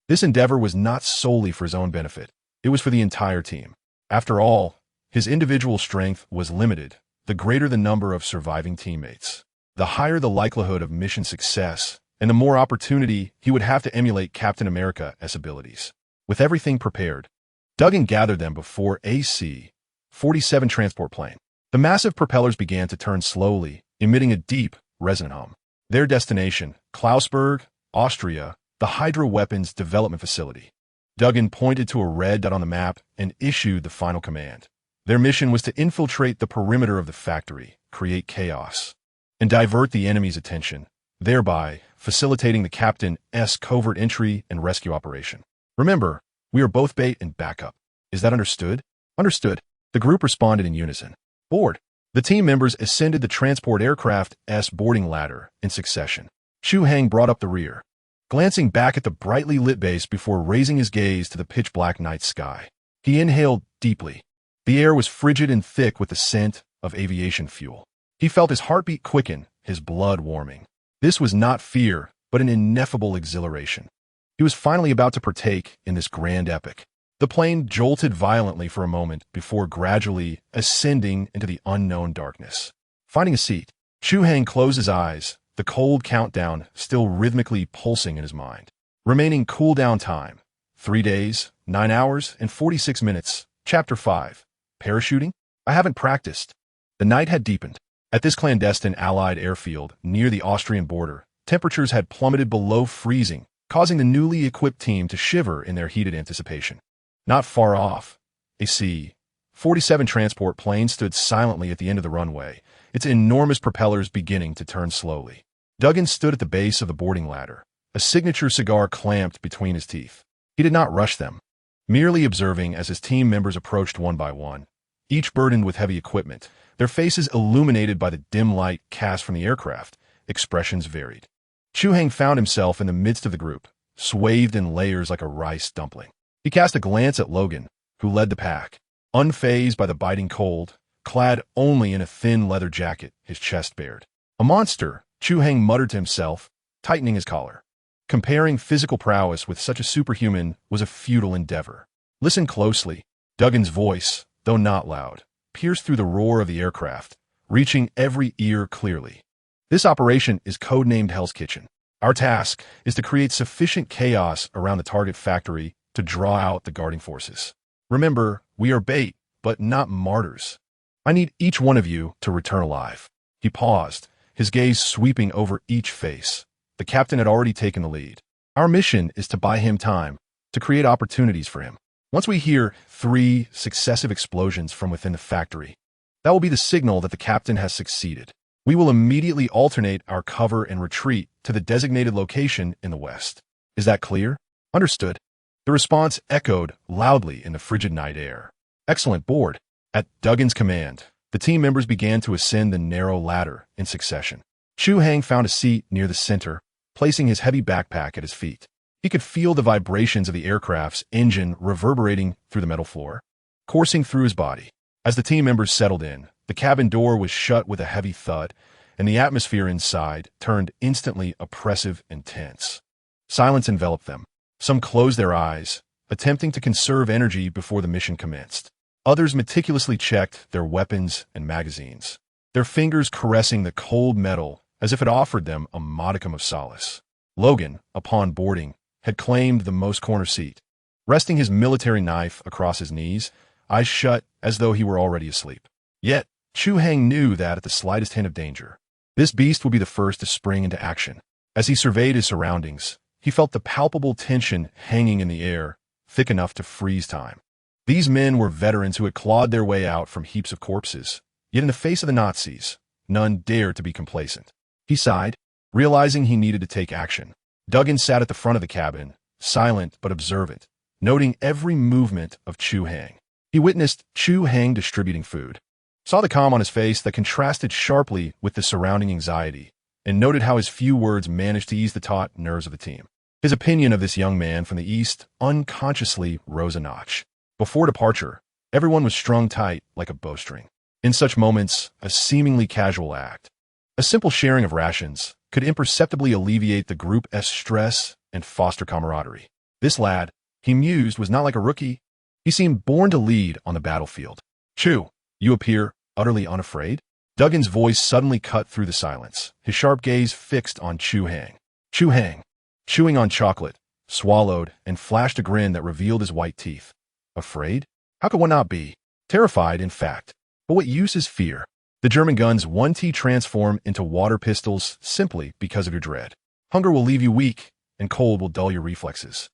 Speaker 1: This endeavor was not solely for his own benefit. It was for the entire team. After all, his individual strength was limited. The greater the number of surviving teammates, the higher the likelihood of mission success, and the more opportunity he would have to emulate Captain America's abilities. With everything prepared, Duggan gathered them before a C-47 transport plane. The massive propellers began to turn slowly, emitting a deep, resonant hum. Their destination, Klausburg, Austria, the Hydra Weapons Development Facility. Duggan pointed to a red dot on the map and issued the final command. Their mission was to infiltrate the perimeter of the factory, create chaos, and divert the enemy's attention, thereby facilitating the captain's covert entry and rescue operation. Remember, we are both bait and backup. Is that understood? Understood. The group responded in unison. Board. The team members ascended the transport aircraft's boarding ladder in succession. Chu Hai brought up the rear, glancing back at the brightly lit base before raising his gaze to the pitch-black night sky. He inhaled deeply. The air was frigid and thick with the scent of aviation fuel. He felt his heartbeat quicken, his blood warming. This was not fear, but an ineffable exhilaration. He was finally about to partake in this grand epic. The plane jolted violently for a moment before gradually ascending into the unknown darkness. Finding a seat, Chu Hai closed his eyes, the cold countdown still rhythmically pulsing in his mind. Remaining cooldown time, 3 days, 9 hours, and 46 minutes. Chapter 5. Parachuting? I haven't practiced. The night had deepened. At this clandestine Allied airfield near the Austrian border, temperatures had plummeted below freezing, causing the newly equipped team to shiver in their heated anticipation. Not far off, a C-47 transport plane stood silently at the end of the runway, its enormous propellers beginning to turn slowly. Duggan stood at the base of the boarding ladder, a signature cigar clamped between his teeth. He did not rush them, merely observing as his team members approached one by one, each burdened with heavy equipment, their faces illuminated by the dim light cast from the aircraft. Expressions varied. Chu Hai found himself in the midst of the group, swathed in layers like a rice dumpling. He cast a glance at Logan, who led the pack, unfazed by the biting cold, clad only in a thin leather jacket, his chest bared. A monster, Chu Hai muttered to himself, tightening his collar. Comparing physical prowess with such a superhuman was a futile endeavor. Listen closely. Duggan's voice, though not loud, pierced through the roar of the aircraft, reaching every ear clearly. This operation is codenamed Hell's Kitchen. Our task is to create sufficient chaos around the target factory to draw out the guarding forces. Remember, we are bait, but not martyrs. I need each one of you to return alive. He paused, his gaze sweeping over each face. The captain had already taken the lead. Our mission is to buy him time, to create opportunities for him. Once we hear 3 successive explosions from within the factory, that will be the signal that the captain has succeeded. We will immediately alternate our cover and retreat to the designated location in the west. Is that clear? Understood. The response echoed loudly in the frigid night air. Excellent, board. At Duggan's command, the team members began to ascend the narrow ladder in succession. Chu Hai found a seat near the center, placing his heavy backpack at his feet. He could feel the vibrations of the aircraft's engine reverberating through the metal floor, coursing through his body. As the team members settled in, the cabin door was shut with a heavy thud, and the atmosphere inside turned instantly oppressive and tense. Silence enveloped them. Some closed their eyes, attempting to conserve energy before the mission commenced. Others meticulously checked their weapons and magazines, their fingers caressing the cold metal as if it offered them a modicum of solace. Logan, upon boarding, had claimed the most corner seat, resting his military knife across his knees, eyes shut as though he were already asleep. Yet, Chu Hai knew that at the slightest hint of danger, this beast would be the first to spring into action. As he surveyed his surroundings, he felt the palpable tension hanging in the air, thick enough to freeze time. These men were veterans who had clawed their way out from heaps of corpses. Yet in the face of the Nazis, none dared to be complacent. He sighed, realizing he needed to take action. Duggan sat at the front of the cabin, silent but observant, noting every movement of Chu Hai. He witnessed Chu Hai distributing food, saw the calm on his face that contrasted sharply with the surrounding anxiety, and noted how his few words managed to ease the taut nerves of the team. His opinion of this young man from the East unconsciously rose a notch. Before departure, everyone was strung tight like a bowstring. In such moments, a seemingly casual act, a simple sharing of rations, could imperceptibly alleviate the group's stress and foster camaraderie. This lad, he mused, was not like a rookie. He seemed born to lead on the battlefield. Chu, you appear utterly unafraid? Duggan's voice suddenly cut through the silence, his sharp gaze fixed on Chu Hai. Chu Hai, chewing on chocolate, swallowed, and flashed a grin that revealed his white teeth. Afraid? How could one not be? Terrified, in fact. But what use is fear? The German guns 1T transform into water pistols simply because of your dread. Hunger will leave you weak, and cold will dull your reflexes.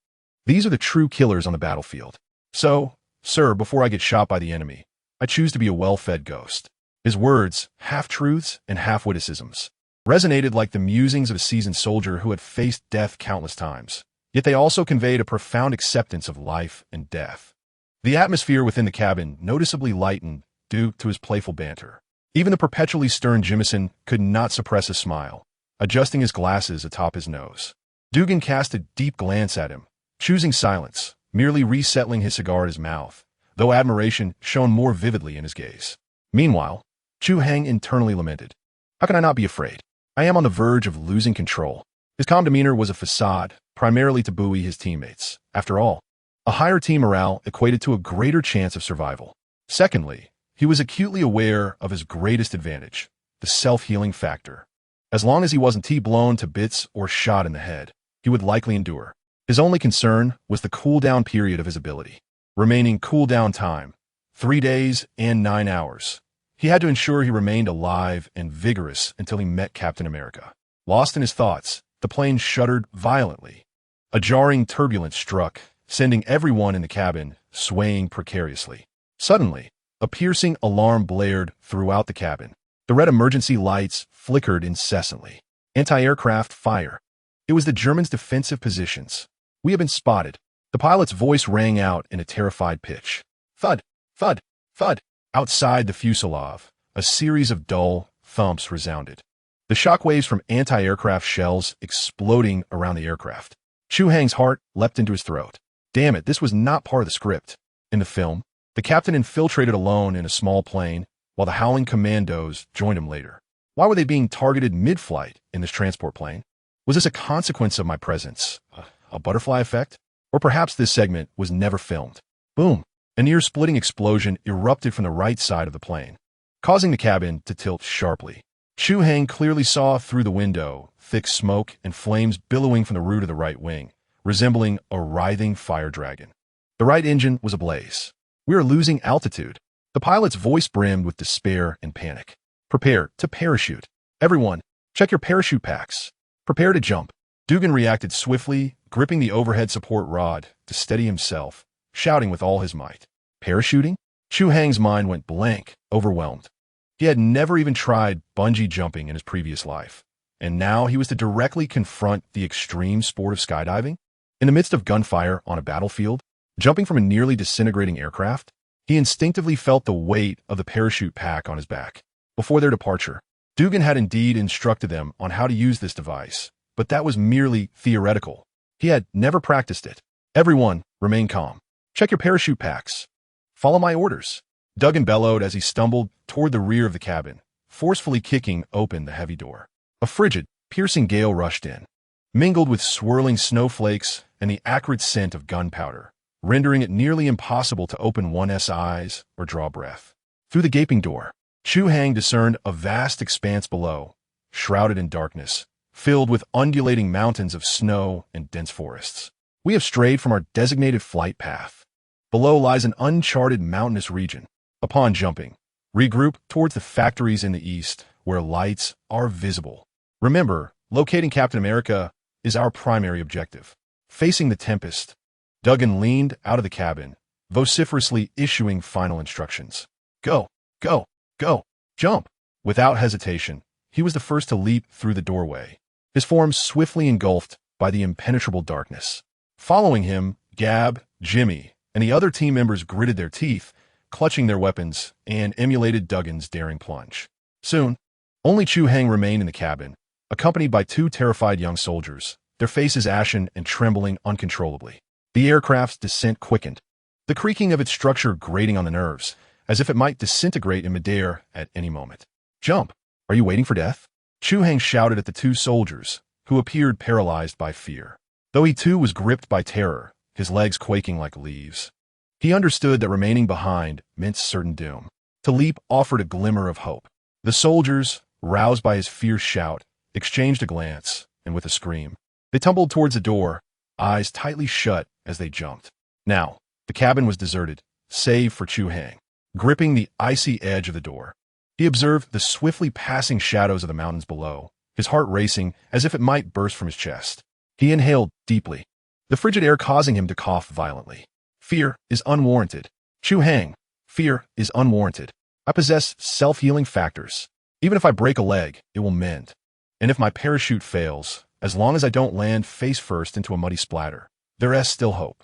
Speaker 1: These are the true killers on the battlefield. So, sir, before I get shot by the enemy, I choose to be a well-fed ghost. His words, half-truths and half-witticisms, resonated like the musings of a seasoned soldier who had faced death countless times. Yet they also conveyed a profound acceptance of life and death. The atmosphere within the cabin noticeably lightened due to his playful banter. Even the perpetually stern Jimison could not suppress a smile, adjusting his glasses atop his nose. Dugan cast a deep glance at him, choosing silence, merely resettling his cigar at his mouth, though admiration shone more vividly in his gaze. Meanwhile, Chu Hai internally lamented. How can I not be afraid? I am on the verge of losing control. His calm demeanor was a facade, primarily to buoy his teammates. After all, a higher team morale equated to a greater chance of survival. Secondly, he was acutely aware of his greatest advantage, the self-healing factor. As long as he wasn't T-blown to bits or shot in the head, he would likely endure. His only concern was the cooldown period of his ability. Remaining cooldown time, 3 days and 9 hours. He had to ensure he remained alive and vigorous until he met Captain America. Lost in his thoughts, the plane shuddered violently. A jarring turbulence struck, sending everyone in the cabin swaying precariously. Suddenly, a piercing alarm blared throughout the cabin. The red emergency lights flickered incessantly. Anti-aircraft fire. It was the Germans' defensive positions. We have been spotted. The pilot's voice rang out in a terrified pitch. Thud, thud, thud. Outside the fuselage, a series of dull thumps resounded. The shockwaves from anti-aircraft shells exploding around the aircraft. Chu Hai's heart leapt into his throat. Damn it, this was not part of the script. In the film, the captain infiltrated alone in a small plane, while the howling commandos joined him later. Why were they being targeted mid-flight in this transport plane? Was this a consequence of my presence? A butterfly effect? Or perhaps this segment was never filmed. Boom! A near-splitting explosion erupted from the right side of the plane, causing the cabin to tilt sharply. Chu Hai clearly saw through the window, thick smoke and flames billowing from the root of the right wing, resembling a writhing fire dragon. The right engine was ablaze. We are losing altitude. The pilot's voice brimmed with despair and panic. Prepare to parachute. Everyone, check your parachute packs. Prepare to jump. Dugan reacted swiftly, gripping the overhead support rod to steady himself, shouting with all his might. Parachuting? Chu Hai's mind went blank, overwhelmed. He had never even tried bungee jumping in his previous life, and now he was to directly confront the extreme sport of skydiving? In the midst of gunfire on a battlefield, jumping from a nearly disintegrating aircraft, he instinctively felt the weight of the parachute pack on his back. Before their departure, Dugan had indeed instructed them on how to use this device, but that was merely theoretical. He had never practiced it. Everyone, remain calm. Check your parachute packs. Follow my orders. Dugan bellowed as he stumbled toward the rear of the cabin, forcefully kicking open the heavy door. A frigid, piercing gale rushed in, mingled with swirling snowflakes and the acrid scent of gunpowder, rendering it nearly impossible to open one's eyes or draw breath. Through the gaping door, Chu Hai discerned a vast expanse below, shrouded in darkness, filled with undulating mountains of snow and dense forests. We have strayed from our designated flight path. Below lies an uncharted mountainous region. Upon jumping, regroup towards the factories in the east, where lights are visible. Remember, locating Captain America is our primary objective. Facing the tempest, Dugan leaned out of the cabin, vociferously issuing final instructions. Go, go, go, jump. Without hesitation, he was the first to leap through the doorway, his form swiftly engulfed by the impenetrable darkness. Following him, Gab, Jimmy, and the other team members gritted their teeth, clutching their weapons, and emulated Duggan's daring plunge. Soon, only Chu Hai remained in the cabin, accompanied by two terrified young soldiers, their faces ashen and trembling uncontrollably. The aircraft's descent quickened, the creaking of its structure grating on the nerves, as if it might disintegrate in midair at any moment. Jump! Are you waiting for death? Chu Hai shouted at the two soldiers, who appeared paralyzed by fear. Though he too was gripped by terror, his legs quaking like leaves. He understood that remaining behind meant certain doom. To leap offered a glimmer of hope. The soldiers, roused by his fierce shout, exchanged a glance, and with a scream, they tumbled towards the door, eyes tightly shut as they jumped. Now, the cabin was deserted, save for Chu Hai. Gripping the icy edge of the door, he observed the swiftly passing shadows of the mountains below, his heart racing as if it might burst from his chest. He inhaled deeply, the frigid air causing him to cough violently. Fear is unwarranted. Chu Hai, fear is unwarranted. I possess self-healing factors. Even if I break a leg, it will mend. And if my parachute fails, as long as I don't land face first into a muddy splatter, there is still hope.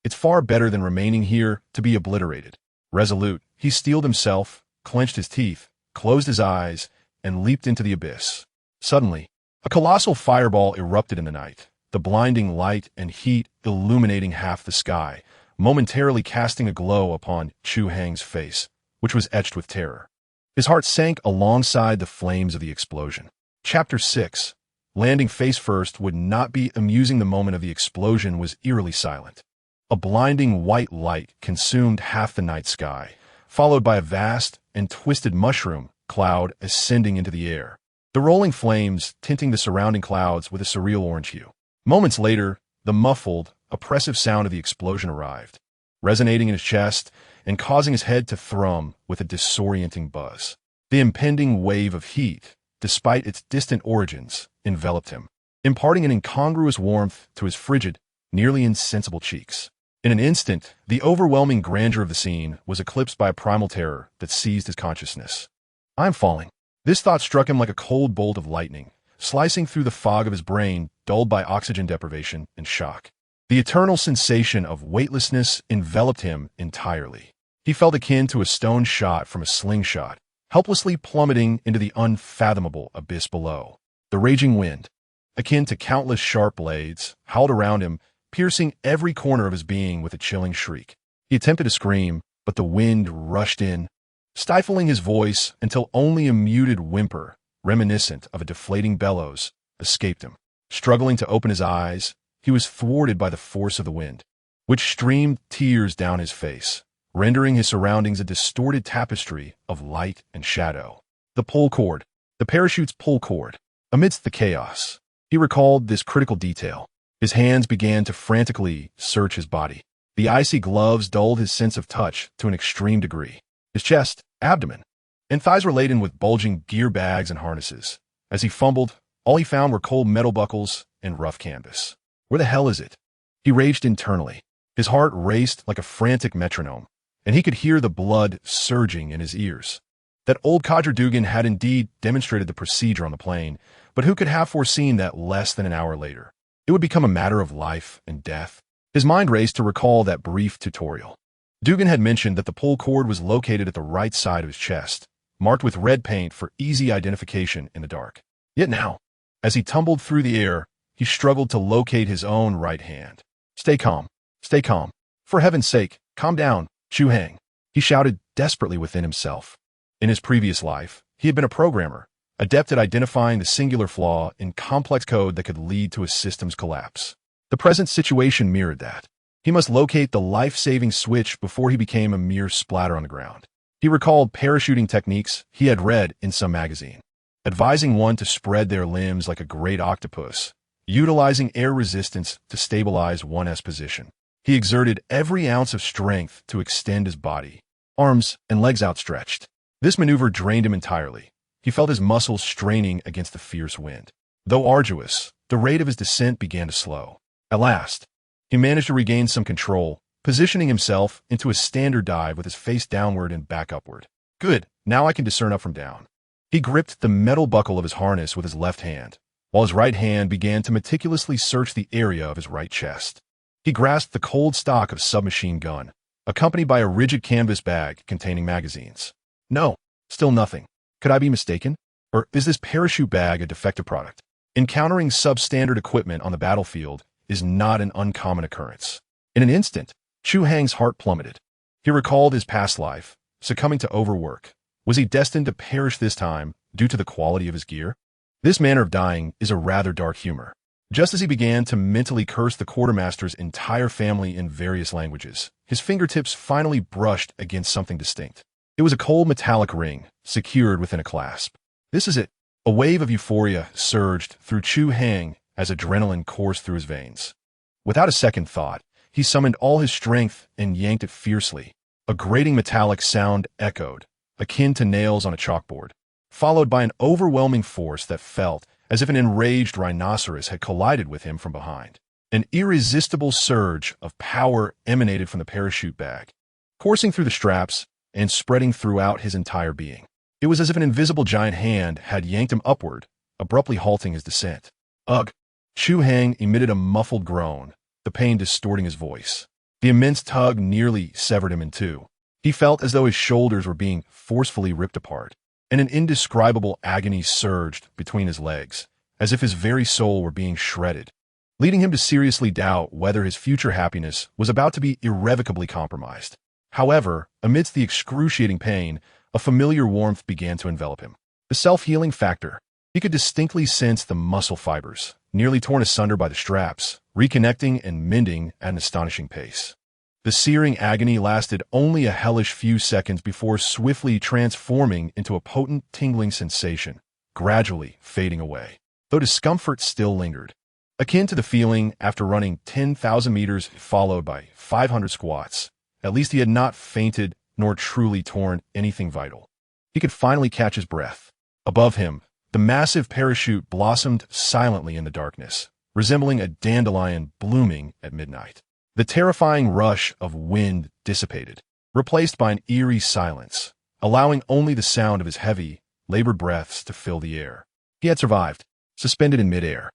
Speaker 1: It's far better than remaining here to be obliterated. Resolute, he steeled himself, clenched his teeth, closed his eyes, and leaped into the abyss. Suddenly, a colossal fireball erupted in the night, the blinding light and heat illuminating half the sky, momentarily casting a glow upon Chu Hai's face, which was etched with terror. His heart sank alongside the flames of the explosion. Chapter 6. Landing face first would not be amusing. The moment of the explosion was eerily silent. A blinding white light consumed half the night sky, followed by a vast and twisted mushroom cloud ascending into the air, the rolling flames tinting the surrounding clouds with a surreal orange hue. Moments later, the muffled, oppressive sound of the explosion arrived, resonating in his chest and causing his head to thrum with a disorienting buzz. The impending wave of heat, despite its distant origins, enveloped him, imparting an incongruous warmth to his frigid, nearly insensible cheeks. In an instant, the overwhelming grandeur of the scene was eclipsed by a primal terror that seized his consciousness. I'm falling. This thought struck him like a cold bolt of lightning, slicing through the fog of his brain dulled by oxygen deprivation and shock. The eternal sensation of weightlessness enveloped him entirely. He felt akin to a stone shot from a slingshot, helplessly plummeting into the unfathomable abyss below. The raging wind, akin to countless sharp blades, howled around him, piercing every corner of his being with a chilling shriek. He attempted to scream, but the wind rushed in, stifling his voice until only a muted whimper, reminiscent of a deflating bellows, escaped him. Struggling to open his eyes, he was thwarted by the force of the wind, which streamed tears down his face, rendering his surroundings a distorted tapestry of light and shadow. The pull cord, the parachute's pull cord. Amidst the chaos, he recalled this critical detail. His hands began to frantically search his body. The icy gloves dulled his sense of touch to an extreme degree. His chest, abdomen, and thighs were laden with bulging gear bags and harnesses. As he fumbled, all he found were cold metal buckles and rough canvas. Where the hell is it? He raged internally. His heart raced like a frantic metronome, and he could hear the blood surging in his ears. That old codger Dugan had indeed demonstrated the procedure on the plane, but who could have foreseen that less than an hour later it would become a matter of life and death? His mind raced to recall that brief tutorial. Dugan had mentioned that the pull cord was located at the right side of his chest, marked with red paint for easy identification in the dark. Yet now, as he tumbled through the air, he struggled to locate his own right hand. Stay calm. Stay calm. For heaven's sake, calm down, Chu Hai. He shouted desperately within himself. In his previous life, he had been a programmer, adept at identifying the singular flaw in complex code that could lead to a system's collapse. The present situation mirrored that. He must locate the life-saving switch before he became a mere splatter on the ground. He recalled parachuting techniques he had read in some magazine, advising one to spread their limbs like a great octopus, utilizing air resistance to stabilize one's position. He exerted every ounce of strength to extend his body, arms and legs outstretched. This maneuver drained him entirely. He felt his muscles straining against the fierce wind. Though arduous, the rate of his descent began to slow. At last, he managed to regain some control, positioning himself into a standard dive with his face downward and back upward. Good, now I can discern up from down. He gripped the metal buckle of his harness with his left hand, while his right hand began to meticulously search the area of his right chest. He grasped the cold stock of submachine gun, accompanied by a rigid canvas bag containing magazines. No, still nothing. Could I be mistaken? Or is this parachute bag a defective product? Encountering substandard equipment on the battlefield is not an uncommon occurrence. In an instant, Chu Hai's heart plummeted. He recalled his past life, succumbing to overwork. Was he destined to perish this time due to the quality of his gear? This manner of dying is a rather dark humor. Just as he began to mentally curse the quartermaster's entire family in various languages, his fingertips finally brushed against something distinct. It was a cold metallic ring, secured within a clasp. This is it. A wave of euphoria surged through Chu Hai as adrenaline coursed through his veins. Without a second thought, he summoned all his strength and yanked it fiercely. A grating metallic sound echoed, akin to nails on a chalkboard, followed by an overwhelming force that felt as if an enraged rhinoceros had collided with him from behind. An irresistible surge of power emanated from the parachute bag, coursing through the straps and spreading throughout his entire being. It was as if an invisible giant hand had yanked him upward, abruptly halting his descent. Ugh! Chu Hai emitted a muffled groan, the pain distorting his voice. The immense tug nearly severed him in two. He felt as though his shoulders were being forcefully ripped apart, and an indescribable agony surged between his legs, as if his very soul were being shredded, leading him to seriously doubt whether his future happiness was about to be irrevocably compromised. However, amidst the excruciating pain, a familiar warmth began to envelop him. The self-healing factor. He could distinctly sense the muscle fibers, nearly torn asunder by the straps, reconnecting and mending at an astonishing pace. The searing agony lasted only a hellish few seconds before swiftly transforming into a potent tingling sensation, gradually fading away, though discomfort still lingered. Akin to the feeling after running 10,000 meters followed by 500 squats, at least he had not fainted nor truly torn anything vital. He could finally catch his breath. Above him, the massive parachute blossomed silently in the darkness, resembling a dandelion blooming at midnight. The terrifying rush of wind dissipated, replaced by an eerie silence, allowing only the sound of his heavy, labored breaths to fill the air. He had survived, suspended in midair.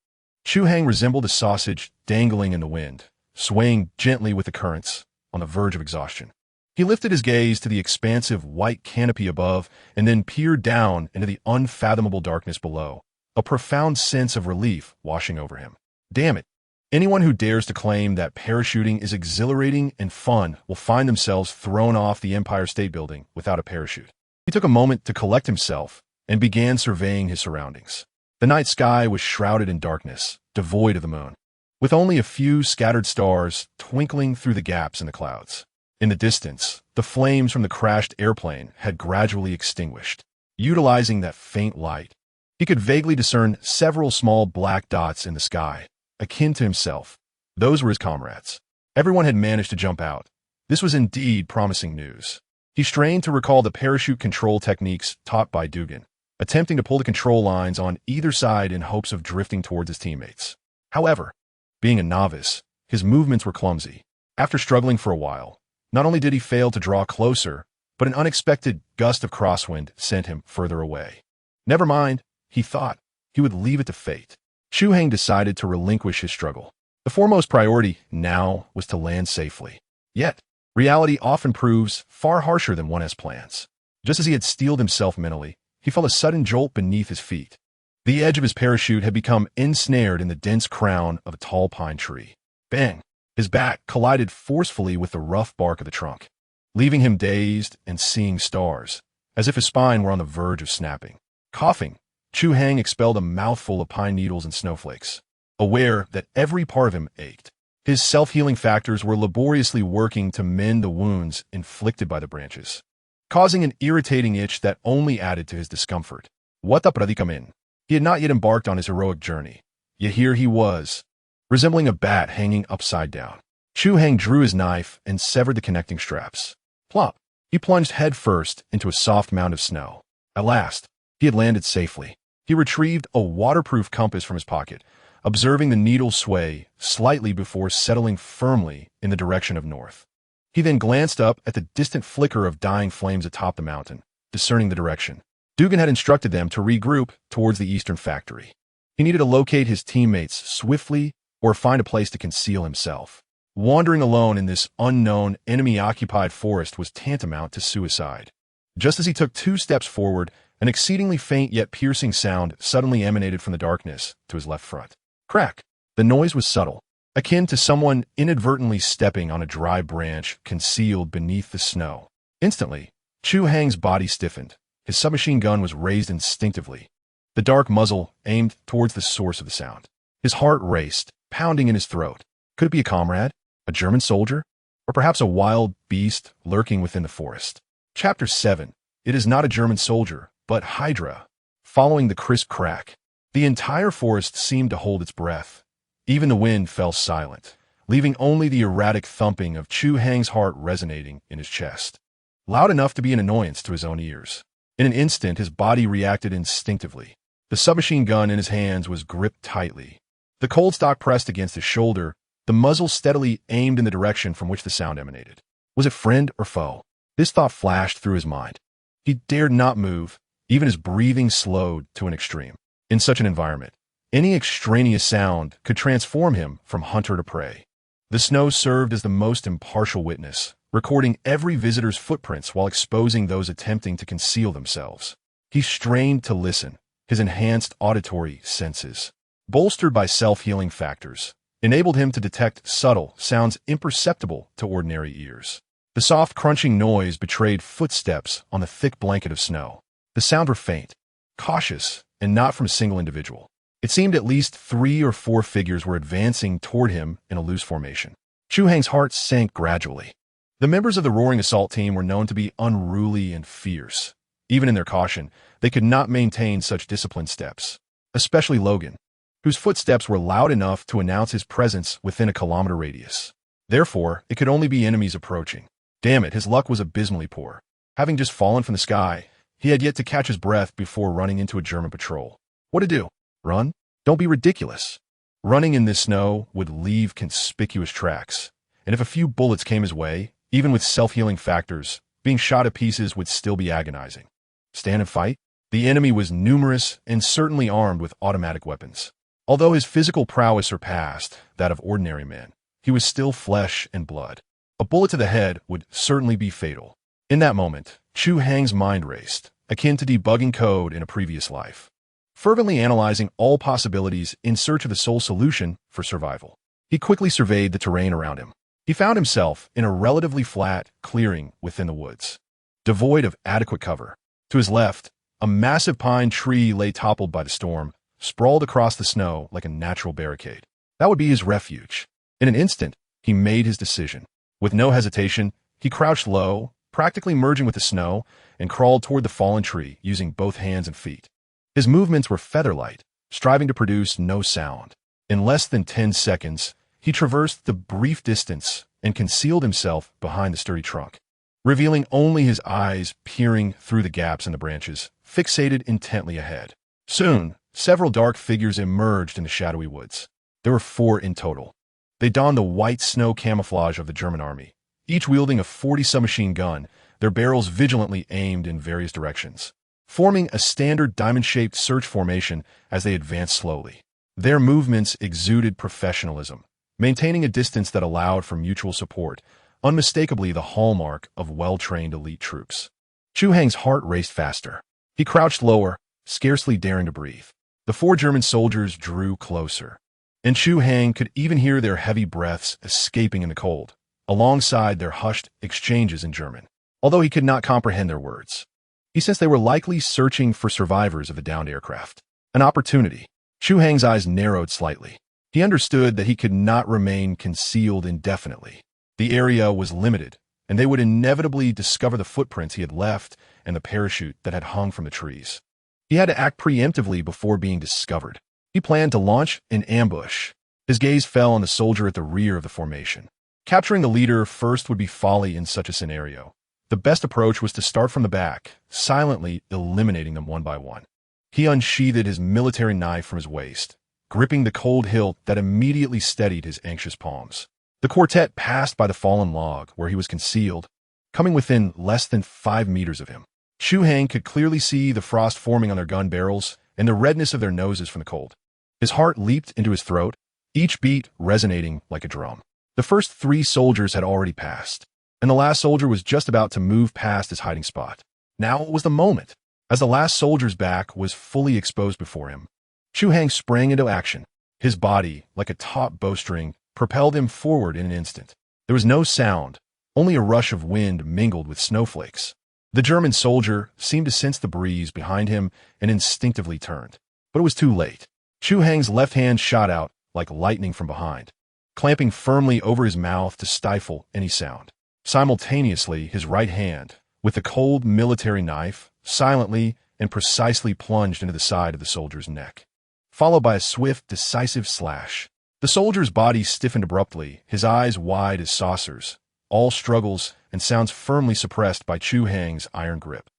Speaker 1: Chu Hai resembled a sausage dangling in the wind, swaying gently with the currents, on the verge of exhaustion. He lifted his gaze to the expansive white canopy above and then peered down into the unfathomable darkness below, a profound sense of relief washing over him. Damn it! Anyone who dares to claim that parachuting is exhilarating and fun will find themselves thrown off the Empire State Building without a parachute. He took a moment to collect himself and began surveying his surroundings. The night sky was shrouded in darkness, devoid of the moon, with only a few scattered stars twinkling through the gaps in the clouds. In the distance, the flames from the crashed airplane had gradually extinguished. Utilizing that faint light, he could vaguely discern several small black dots in the sky, akin to himself. Those were his comrades. Everyone had managed to jump out. This was indeed promising news. He strained to recall the parachute control techniques taught by Dugan, attempting to pull the control lines on either side in hopes of drifting towards his teammates. However, being a novice, his movements were clumsy. After struggling for a while, not only did he fail to draw closer, but an unexpected gust of crosswind sent him further away. Never mind, he thought. He would leave it to fate. Chu Hai decided to relinquish his struggle. The foremost priority now was to land safely. Yet, reality often proves far harsher than one has plans. Just as he had steeled himself mentally, he felt a sudden jolt beneath his feet. The edge of his parachute had become ensnared in the dense crown of a tall pine tree. Bang! His back collided forcefully with the rough bark of the trunk, leaving him dazed and seeing stars, as if his spine were on the verge of snapping. Coughing, Chu Hai expelled a mouthful of pine needles and snowflakes, aware that every part of him ached. His self-healing factors were laboriously working to mend the wounds inflicted by the branches, causing an irritating itch that only added to his discomfort. What a predicament! He had not yet embarked on his heroic journey, yet here he was, resembling a bat hanging upside down. Chu Hai drew his knife and severed the connecting straps. Plop! He plunged headfirst into a soft mound of snow. At last, he had landed safely. He retrieved a waterproof compass from his pocket, observing the needle sway slightly before settling firmly in the direction of north. He then glanced up at the distant flicker of dying flames atop the mountain, discerning the direction. Dugan had instructed them to regroup towards the eastern factory. He needed to locate his teammates swiftly or find a place to conceal himself. Wandering alone in this unknown, enemy-occupied forest was tantamount to suicide. Just as he took 2 steps forward, an exceedingly faint yet piercing sound suddenly emanated from the darkness to his left front. Crack! The noise was subtle, akin to someone inadvertently stepping on a dry branch concealed beneath the snow. Instantly, Chu Hai's body stiffened. His submachine gun was raised instinctively, the dark muzzle aimed towards the source of the sound. His heart raced, pounding in his throat. Could it be a comrade? A German soldier? Or perhaps a wild beast lurking within the forest? Chapter 7. It is not a German soldier, but Hydra. Following the crisp crack, the entire forest seemed to hold its breath. Even the wind fell silent, leaving only the erratic thumping of Chu Hai's heart resonating in his chest, loud enough to be an annoyance to his own ears. In an instant, his body reacted instinctively. The submachine gun in his hands was gripped tightly. The cold stock pressed against his shoulder, the muzzle steadily aimed in the direction from which the sound emanated. Was it friend or foe? This thought flashed through his mind. He dared not move, even his breathing slowed to an extreme. In such an environment, any extraneous sound could transform him from hunter to prey. The snow served as the most impartial witness, recording every visitor's footprints while exposing those attempting to conceal themselves. He strained to listen, his enhanced auditory senses, bolstered by self-healing factors, enabled him to detect subtle sounds imperceptible to ordinary ears. The soft crunching noise betrayed footsteps on the thick blanket of snow. The sounds were faint, cautious, and not from a single individual. It seemed at least 3 or 4 figures were advancing toward him in a loose formation. Chu Hai's heart sank gradually. The members of the Roaring Assault team were known to be unruly and fierce. Even in their caution, they could not maintain such disciplined steps. Especially Logan, whose footsteps were loud enough to announce his presence within a kilometer radius. Therefore, it could only be enemies approaching. Damn it, his luck was abysmally poor. Having just fallen from the sky, he had yet to catch his breath before running into a German patrol. What to do? Run? Don't be ridiculous. Running in this snow would leave conspicuous tracks, and if a few bullets came his way, even with self-healing factors, being shot to pieces would still be agonizing. Stand and fight? The enemy was numerous and certainly armed with automatic weapons. Although his physical prowess surpassed that of ordinary men, he was still flesh and blood. A bullet to the head would certainly be fatal. In that moment, Chu Hai's mind raced, akin to debugging code in a previous life, fervently analyzing all possibilities in search of the sole solution for survival. He quickly surveyed the terrain around him. He found himself in a relatively flat clearing within the woods, devoid of adequate cover. To his left, a massive pine tree lay toppled by the storm, sprawled across the snow like a natural barricade. That would be his refuge. In an instant, he made his decision. With no hesitation, he crouched low, practically merging with the snow, and crawled toward the fallen tree using both hands and feet. His movements were feather-light, striving to produce no sound. In less than 10 seconds, he traversed the brief distance and concealed himself behind the sturdy trunk, revealing only his eyes peering through the gaps in the branches, fixated intently ahead. Soon, several dark figures emerged in the shadowy woods. There were 4 in total. They donned the white snow camouflage of the German army, each wielding a .40 submachine gun, their barrels vigilantly aimed in various directions, forming a standard diamond-shaped search formation as they advanced slowly. Their movements exuded professionalism, maintaining a distance that allowed for mutual support, unmistakably the hallmark of well-trained elite troops. Chu Hai's heart raced faster. He crouched lower, scarcely daring to breathe. The 4 German soldiers drew closer, and Chu Hai could even hear their heavy breaths escaping in the cold, alongside their hushed exchanges in German, although he could not comprehend their words. He sensed they were likely searching for survivors of the downed aircraft. An opportunity. Chu Hai's eyes narrowed slightly. He understood that he could not remain concealed indefinitely. The area was limited, and they would inevitably discover the footprints he had left and the parachute that had hung from the trees. He had to act preemptively before being discovered. He planned to launch an ambush. His gaze fell on the soldier at the rear of the formation. Capturing the leader first would be folly in such a scenario. The best approach was to start from the back, silently eliminating them one by one. He unsheathed his military knife from his waist, gripping the cold hilt that immediately steadied his anxious palms. The quartet passed by the fallen log where he was concealed, coming within less than 5 meters of him. Chu Hai could clearly see the frost forming on their gun barrels and the redness of their noses from the cold. His heart leaped into his throat, each beat resonating like a drum. The first 3 soldiers had already passed, and the last soldier was just about to move past his hiding spot. Now was the moment. As the last soldier's back was fully exposed before him, Chu Hai sprang into action. His body, like a taut bowstring, propelled him forward in an instant. There was no sound, only a rush of wind mingled with snowflakes. The German soldier seemed to sense the breeze behind him and instinctively turned. But it was too late. Chu Hai's left hand shot out like lightning from behind, clamping firmly over his mouth to stifle any sound. Simultaneously, his right hand, with the cold military knife, silently and precisely plunged into the side of the soldier's neck, followed by a swift, decisive slash. The soldier's body stiffened abruptly, his eyes wide as saucers, all struggles and sounds firmly suppressed by Chu Hai's iron grip.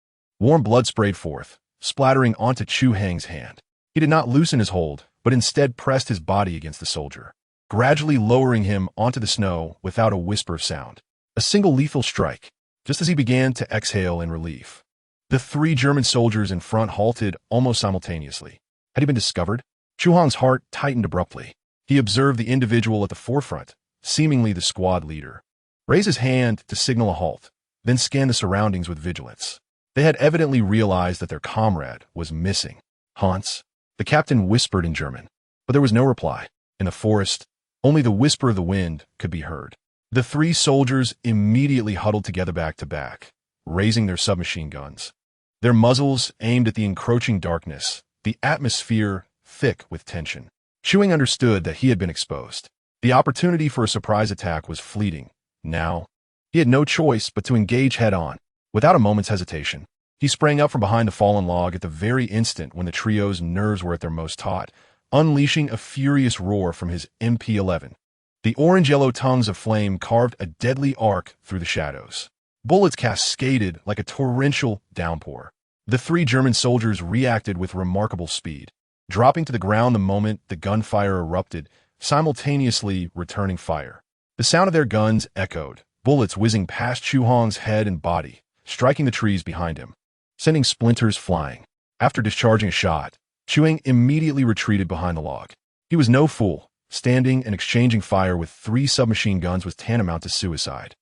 Speaker 1: Warm blood sprayed forth, splattering onto Chu Hai's hand. He did not loosen his hold, but instead pressed his body against the soldier, gradually lowering him onto the snow without a whisper of sound. A single lethal strike, just as he began to exhale in relief. The 3 German soldiers in front halted almost simultaneously. Had he been discovered? Chu Hai's heart tightened abruptly. He observed the individual at the forefront, seemingly the squad leader, raise his hand to signal a halt, then scan the surroundings with vigilance. They had evidently realized that their comrade was missing. "Hans," the captain whispered in German, but there was no reply. In the forest, only the whisper of the wind could be heard. The 3 soldiers immediately huddled together back to back, raising their submachine guns. Their muzzles aimed at the encroaching darkness, the atmosphere thick with tension. Chu Hai understood that he had been exposed. The opportunity for a surprise attack was fleeting. Now, he had no choice but to engage head-on. Without a moment's hesitation, he sprang up from behind the fallen log at the very instant when the trio's nerves were at their most taut, unleashing a furious roar from his MP-11. The orange-yellow tongues of flame carved a deadly arc through the shadows. Bullets cascaded like a torrential downpour. The 3 German soldiers reacted with remarkable speed, dropping to the ground the moment the gunfire erupted, simultaneously returning fire. The sound of their guns echoed, bullets whizzing past Chu Hai's head and body, striking the trees behind him, sending splinters flying. After discharging a shot, Chu Hai immediately retreated behind the log. He was no fool. Standing and exchanging fire with 3 submachine guns was tantamount to suicide.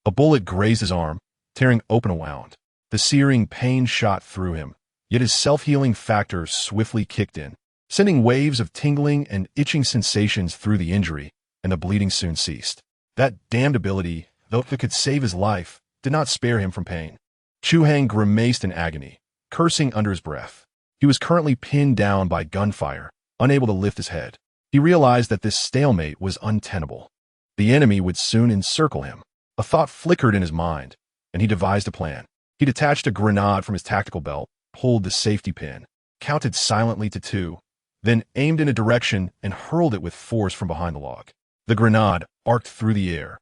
Speaker 1: A bullet grazed his arm, tearing open a wound. The searing pain shot through him, yet his self-healing factor swiftly kicked in, sending waves of tingling and itching sensations through the injury, and the bleeding soon ceased. That damned ability, though it could save his life, did not spare him from pain. Chu Hai grimaced in agony, cursing under his breath. He was currently pinned down by gunfire, unable to lift his head. He realized that this stalemate was untenable. The enemy would soon encircle him. A thought flickered in his mind, and he devised a plan. He detached a grenade from his tactical belt, pulled the safety pin, counted silently to 2, then aimed in a direction and hurled it with force from behind the log. The grenade arced through the air,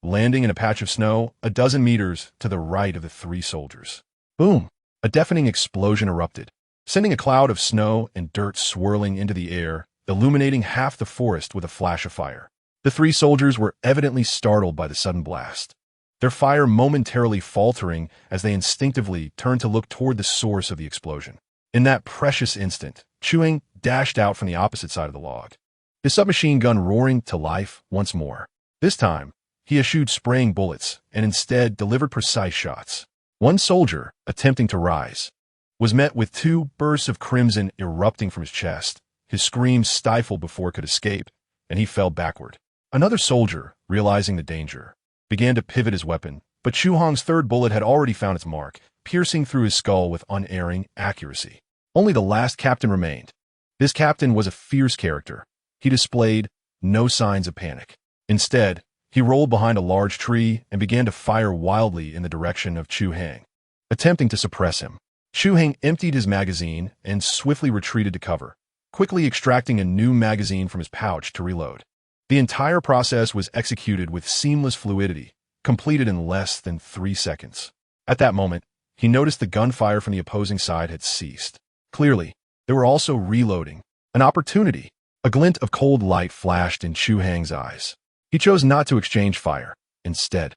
Speaker 1: landing in a patch of snow a dozen meters to the right of the 3 soldiers. Boom! A deafening explosion erupted, sending a cloud of snow and dirt swirling into the air, illuminating half the forest with a flash of fire. The 3 soldiers were evidently startled by the sudden blast, their fire momentarily faltering as they instinctively turned to look toward the source of the explosion. In that precious instant, Chu Hai dashed out from the opposite side of the log, his submachine gun roaring to life once more. This time, he eschewed spraying bullets and instead delivered precise shots. One soldier, attempting to rise, was met with 2 bursts of crimson erupting from his chest. His screams stifled before it could escape, and he fell backward. Another soldier, realizing the danger, began to pivot his weapon, but Chu Hai's 3rd bullet had already found its mark, piercing through his skull with unerring accuracy. Only the last captain remained. This captain was a fierce character. He displayed no signs of panic. Instead, he rolled behind a large tree and began to fire wildly in the direction of Chu Hai, attempting to suppress him. Chu Hai emptied his magazine and swiftly retreated to cover, quickly extracting a new magazine from his pouch to reload. The entire process was executed with seamless fluidity, completed in less than 3 seconds. At that moment, he noticed the gunfire from the opposing side had ceased. Clearly, they were also reloading. An opportunity. A glint of cold light flashed in Chu Hai's eyes. He chose not to exchange fire. Instead,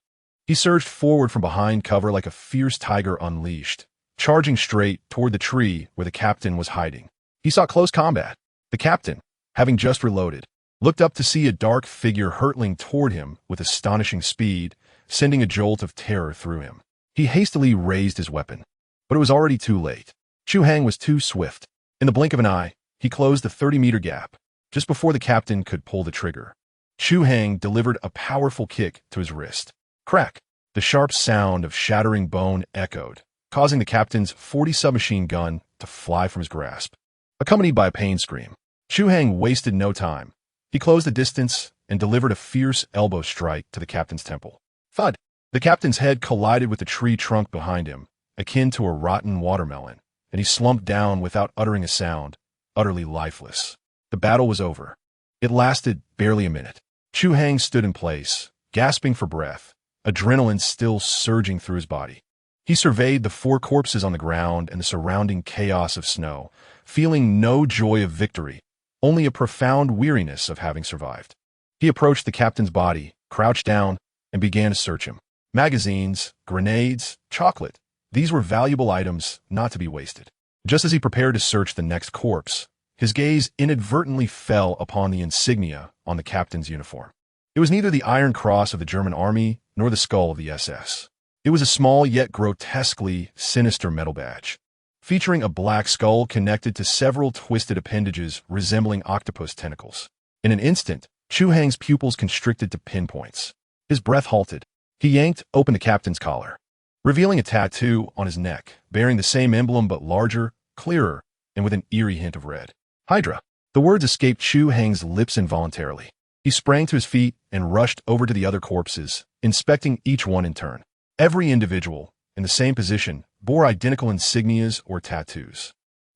Speaker 1: he surged forward from behind cover like a fierce tiger unleashed, charging straight toward the tree where the captain was hiding. He saw close combat. The captain, having just reloaded, looked up to see a dark figure hurtling toward him with astonishing speed, sending a jolt of terror through him. He hastily raised his weapon, but it was already too late. Chu Hai was too swift. In the blink of an eye, he closed the 30-meter gap, just before the captain could pull the trigger. Chu Hai delivered a powerful kick to his wrist. Crack! The sharp sound of shattering bone echoed, causing the captain's 40 submachine gun to fly from his grasp, accompanied by a pain scream. Chu Hai wasted no time. He closed the distance and delivered a fierce elbow strike to the captain's temple. Thud! The captain's head collided with the tree trunk behind him, akin to a rotten watermelon, and he slumped down without uttering a sound, utterly lifeless. The battle was over. It lasted barely a minute. Chu Hai stood in place, gasping for breath, adrenaline still surging through his body. He surveyed the 4 corpses on the ground and the surrounding chaos of snow, feeling no joy of victory, only a profound weariness of having survived. He approached the captain's body, crouched down, and began to search him. Magazines, grenades, chocolate. These were valuable items not to be wasted. Just as he prepared to search the next corpse, his gaze inadvertently fell upon the insignia on the captain's uniform. It was neither the Iron Cross of the German army nor the skull of the SS. It was a small yet grotesquely sinister metal badge, featuring a black skull connected to several twisted appendages resembling octopus tentacles. In an instant, Chu Hai's pupils constricted to pinpoints. His breath halted. He yanked open the captain's collar, revealing a tattoo on his neck, bearing the same emblem but larger, clearer, and with an eerie hint of red. Hydra. The words escaped Chu Hai's lips involuntarily. He sprang to his feet and rushed over to the other corpses, inspecting each one in turn. Every individual, in the same position, bore identical insignias or tattoos.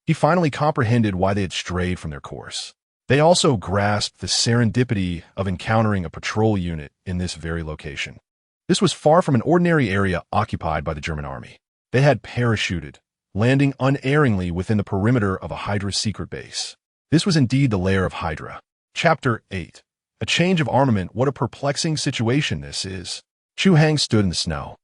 Speaker 1: He finally comprehended why they had strayed from their course. They also grasped the serendipity of encountering a patrol unit in this very location. This was far from an ordinary area occupied by the German army. They had parachuted, landing unerringly within the perimeter of a Hydra secret base. This was indeed the lair of Hydra. Chapter 8. A change of armament. What a perplexing situation this is. Chu Hai stood in the snow,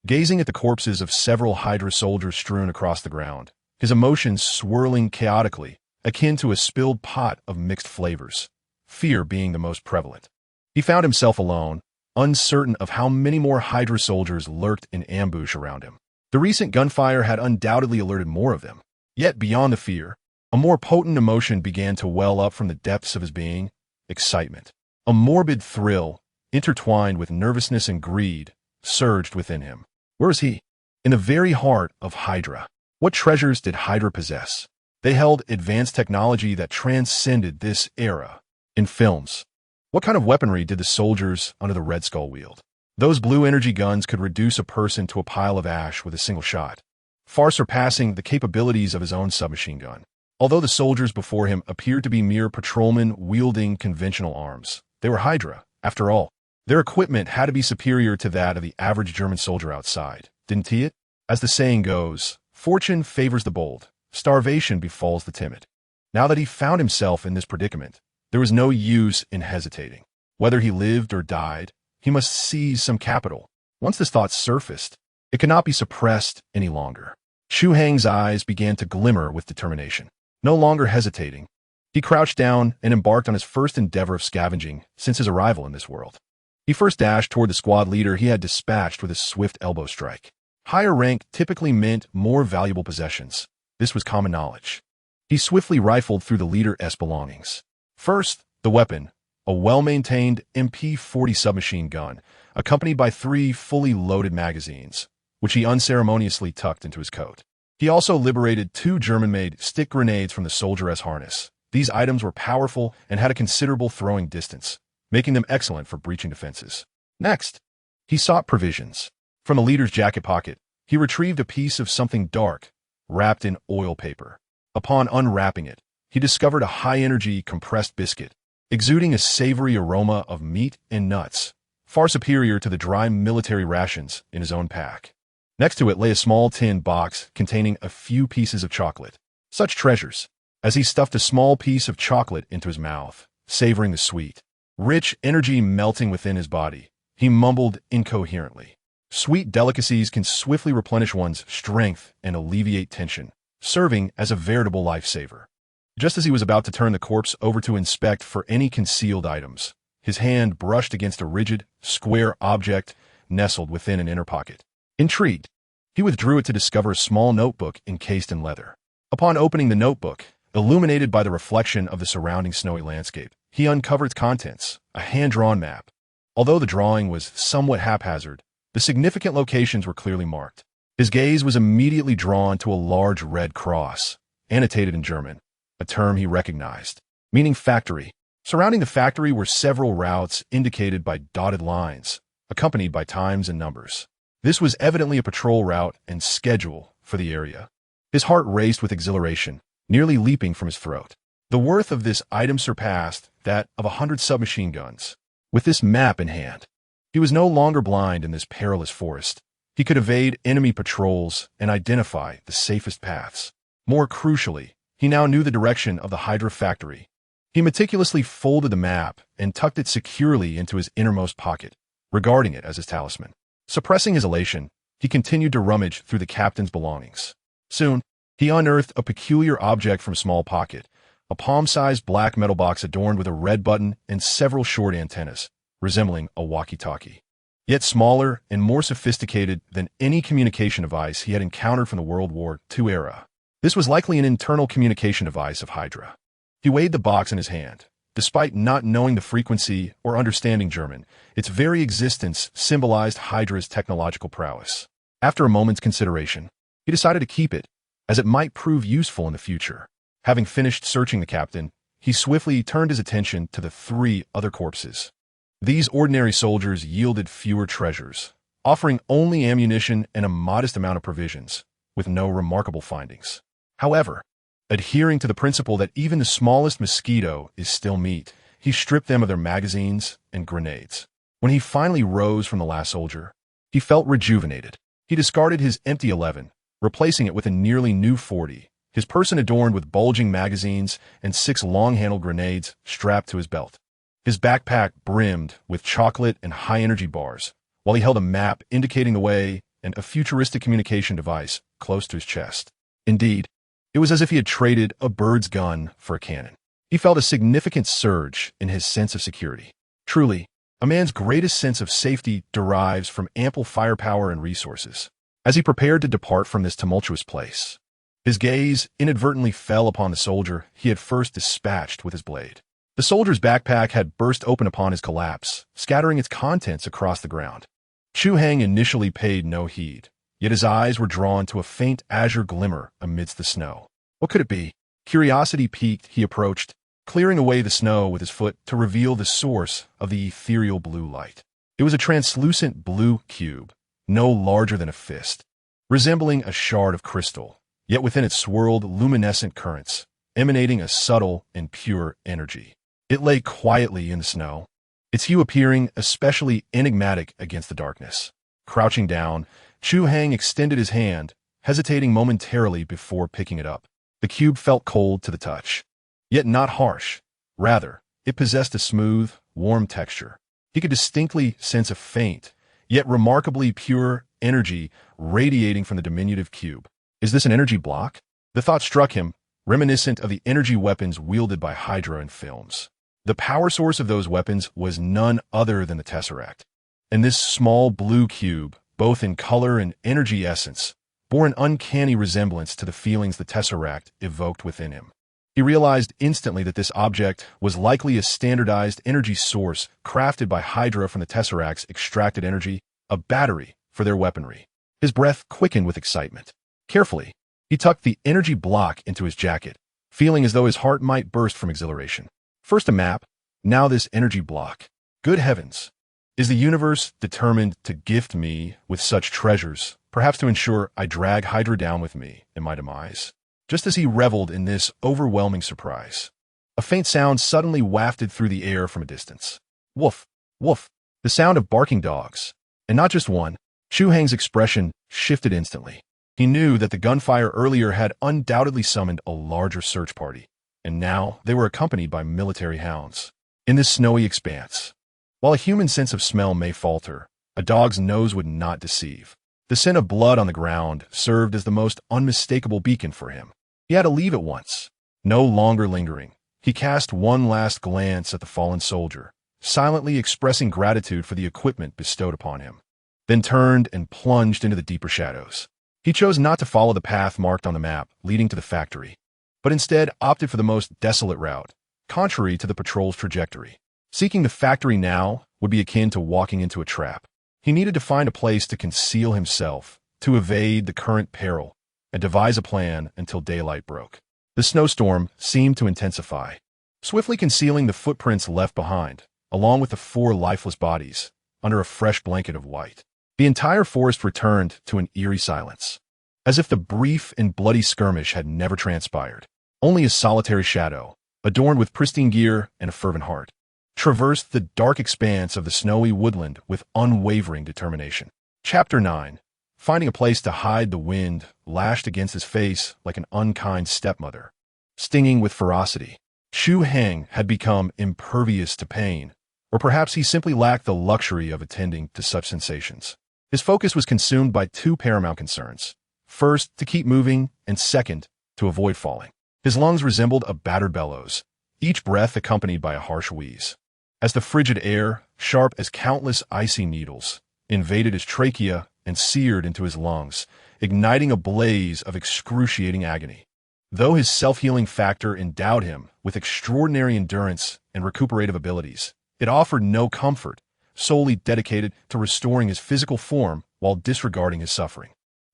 Speaker 1: gazing at the corpses of several Hydra soldiers strewn across the ground, his emotions swirling chaotically, akin to a spilled pot of mixed flavors, fear being the most prevalent. He found himself alone, uncertain of how many more Hydra soldiers lurked in ambush around him. The recent gunfire had undoubtedly alerted more of them. Yet beyond the fear, a more potent emotion began to well up from the depths of his being: excitement. A morbid thrill, intertwined with nervousness and greed, surged within him. Where was he? In the very heart of Hydra. What treasures did Hydra possess? They held advanced technology that transcended this era. In films, what kind of weaponry did the soldiers under the Red Skull wield? Those blue energy guns could reduce a person to a pile of ash with a single shot, far surpassing the capabilities of his own submachine gun. Although the soldiers before him appeared to be mere patrolmen wielding conventional arms, they were Hydra, after all. Their equipment had to be superior to that of the average German soldier outside, didn't it? As the saying goes, fortune favors the bold, starvation befalls the timid. Now that he found himself in this predicament, there was no use in hesitating. Whether he lived or died, he must seize some capital. Once this thought surfaced, it could not be suppressed any longer. Chu Hai's eyes began to glimmer with determination. No longer hesitating, he crouched down and embarked on his first endeavor of scavenging since his arrival in this world. He first dashed toward the squad leader he had dispatched with his swift elbow strike. Higher rank typically meant more valuable possessions. This was common knowledge. He swiftly rifled through the leader's belongings. First, the weapon, a well-maintained MP-40 submachine gun, accompanied by 3 fully loaded magazines, which he unceremoniously tucked into his coat. He also liberated 2 German-made stick grenades from the soldier's harness. These items were powerful and had a considerable throwing distance, making them excellent for breaching defenses. Next, he sought provisions. From the leader's jacket pocket, he retrieved a piece of something dark, wrapped in oil paper. Upon unwrapping it, he discovered a high-energy compressed biscuit, exuding a savory aroma of meat and nuts, far superior to the dry military rations in his own pack. Next to it lay a small tin box containing a few pieces of chocolate. Such treasures, as he stuffed a small piece of chocolate into his mouth, savoring the sweet. rich energy melting within his body. He mumbled incoherently. Sweet delicacies can swiftly replenish one's strength and alleviate tension, serving as a veritable lifesaver. Just as he was about to turn the corpse over to inspect for any concealed items, his hand brushed against a rigid, square object nestled within an inner pocket. Intrigued, he withdrew it to discover a small notebook encased in leather. Upon opening the notebook, illuminated by the reflection of the surrounding snowy landscape, he uncovered its contents, a hand-drawn map. Although the drawing was somewhat haphazard, the significant locations were clearly marked. His gaze was immediately drawn to a large red cross, annotated in German, a term he recognized, meaning factory. Surrounding the factory were several routes indicated by dotted lines, accompanied by times and numbers. This was evidently a patrol route and schedule for the area. His heart raced with exhilaration, nearly leaping from his throat. The worth of this item surpassed that of 100 submachine guns. With this map in hand, he was no longer blind in this perilous forest. He could evade enemy patrols and identify the safest paths. More crucially, he now knew the direction of the Hydra factory. He meticulously folded the map and tucked it securely into his innermost pocket, regarding it as his talisman. Suppressing his elation, he continued to rummage through the captain's belongings. Soon, he unearthed a peculiar object from a small pocket, a palm-sized black metal box adorned with a red button and several short antennas, resembling a walkie-talkie. Yet smaller and more sophisticated than any communication device he had encountered from the World War II era. This was likely an internal communication device of Hydra. He weighed the box in his hand. Despite not knowing the frequency or understanding German, its very existence symbolized Hydra's technological prowess. After a moment's consideration, he decided to keep it, as it might prove useful in the future. Having finished searching the captain, he swiftly turned his attention to the 3 other corpses. These ordinary soldiers yielded fewer treasures, offering only ammunition and a modest amount of provisions, with no remarkable findings. However, adhering to the principle that even the smallest mosquito is still meat, he stripped them of their magazines and grenades. When he finally rose from the last soldier, he felt rejuvenated. He discarded his empty 11, replacing it with a nearly new 40, his person adorned with bulging magazines and 6 long-handled grenades strapped to his belt. His backpack brimmed with chocolate and high-energy bars, while he held a map indicating the way and a futuristic communication device close to his chest. Indeed, it was as if he had traded a bird's gun for a cannon. He felt a significant surge in his sense of security. Truly, a man's greatest sense of safety derives from ample firepower and resources. As he prepared to depart from this tumultuous place, his gaze inadvertently fell upon the soldier he had first dispatched with his blade. The soldier's backpack had burst open upon his collapse, scattering its contents across the ground. Chu Hai initially paid no heed, yet his eyes were drawn to a faint azure glimmer amidst the snow. What could it be? Curiosity piqued, he approached, clearing away the snow with his foot to reveal the source of the ethereal blue light. It was a translucent blue cube, no larger than a fist, resembling a shard of crystal, yet within it swirled luminescent currents, emanating a subtle and pure energy. It lay quietly in the snow, its hue appearing especially enigmatic against the darkness. Crouching down, Chu Hai extended his hand, hesitating momentarily before picking it up. The cube felt cold to the touch, yet not harsh. Rather, it possessed a smooth, warm texture. He could distinctly sense a faint, yet remarkably pure energy radiating from the diminutive cube. Is this an energy block? The thought struck him, reminiscent of the energy weapons wielded by Hydra in films. The power source of those weapons was none other than the Tesseract. And this small blue cube, both in color and energy essence, bore an uncanny resemblance to the feelings the Tesseract evoked within him. He realized instantly that this object was likely a standardized energy source crafted by Hydra from the Tesseract's extracted energy, a battery for their weaponry. His breath quickened with excitement. Carefully, he tucked the energy block into his jacket, feeling as though his heart might burst from exhilaration. First a map, now this energy block. Good heavens! Is the universe determined to gift me with such treasures, perhaps to ensure I drag Hydra down with me in my demise? Just as he reveled in this overwhelming surprise, a faint sound suddenly wafted through the air from a distance. Woof! Woof! The sound of barking dogs. And not just one. Chu Hai's expression shifted instantly. He knew that the gunfire earlier had undoubtedly summoned a larger search party, and now they were accompanied by military hounds. in this snowy expanse. While a human sense of smell may falter, a dog's nose would not deceive. The scent of blood on the ground served as the most unmistakable beacon for him. He had to leave at once. No longer lingering, he cast one last glance at the fallen soldier, silently expressing gratitude for the equipment bestowed upon him, then turned and plunged into the deeper shadows. He chose not to follow the path marked on the map leading to the factory, but instead opted for the most desolate route, contrary to the patrol's trajectory. Seeking the factory now would be akin to walking into a trap. He needed to find a place to conceal himself, to evade the current peril, and devise a plan until daylight broke. The snowstorm seemed to intensify, swiftly concealing the footprints left behind, along with the 4 lifeless bodies, under a fresh blanket of white. The entire forest returned to an eerie silence, as if the brief and bloody skirmish had never transpired. Only a solitary shadow, adorned with pristine gear and a fervent heart, traversed the dark expanse of the snowy woodland with unwavering determination. Chapter 9. Finding a place to hide, the wind lashed against his face like an unkind stepmother, stinging with ferocity. Chu Hai had become impervious to pain, or perhaps he simply lacked the luxury of attending to such sensations. His focus was consumed by 2 paramount concerns. First, to keep moving, and second, to avoid falling. His lungs resembled a battered bellows, each breath accompanied by a harsh wheeze. As the frigid air, sharp as countless icy needles, invaded his trachea and seared into his lungs, igniting a blaze of excruciating agony. Though his self-healing factor endowed him with extraordinary endurance and recuperative abilities, it offered no comfort, solely dedicated to restoring his physical form while disregarding his suffering.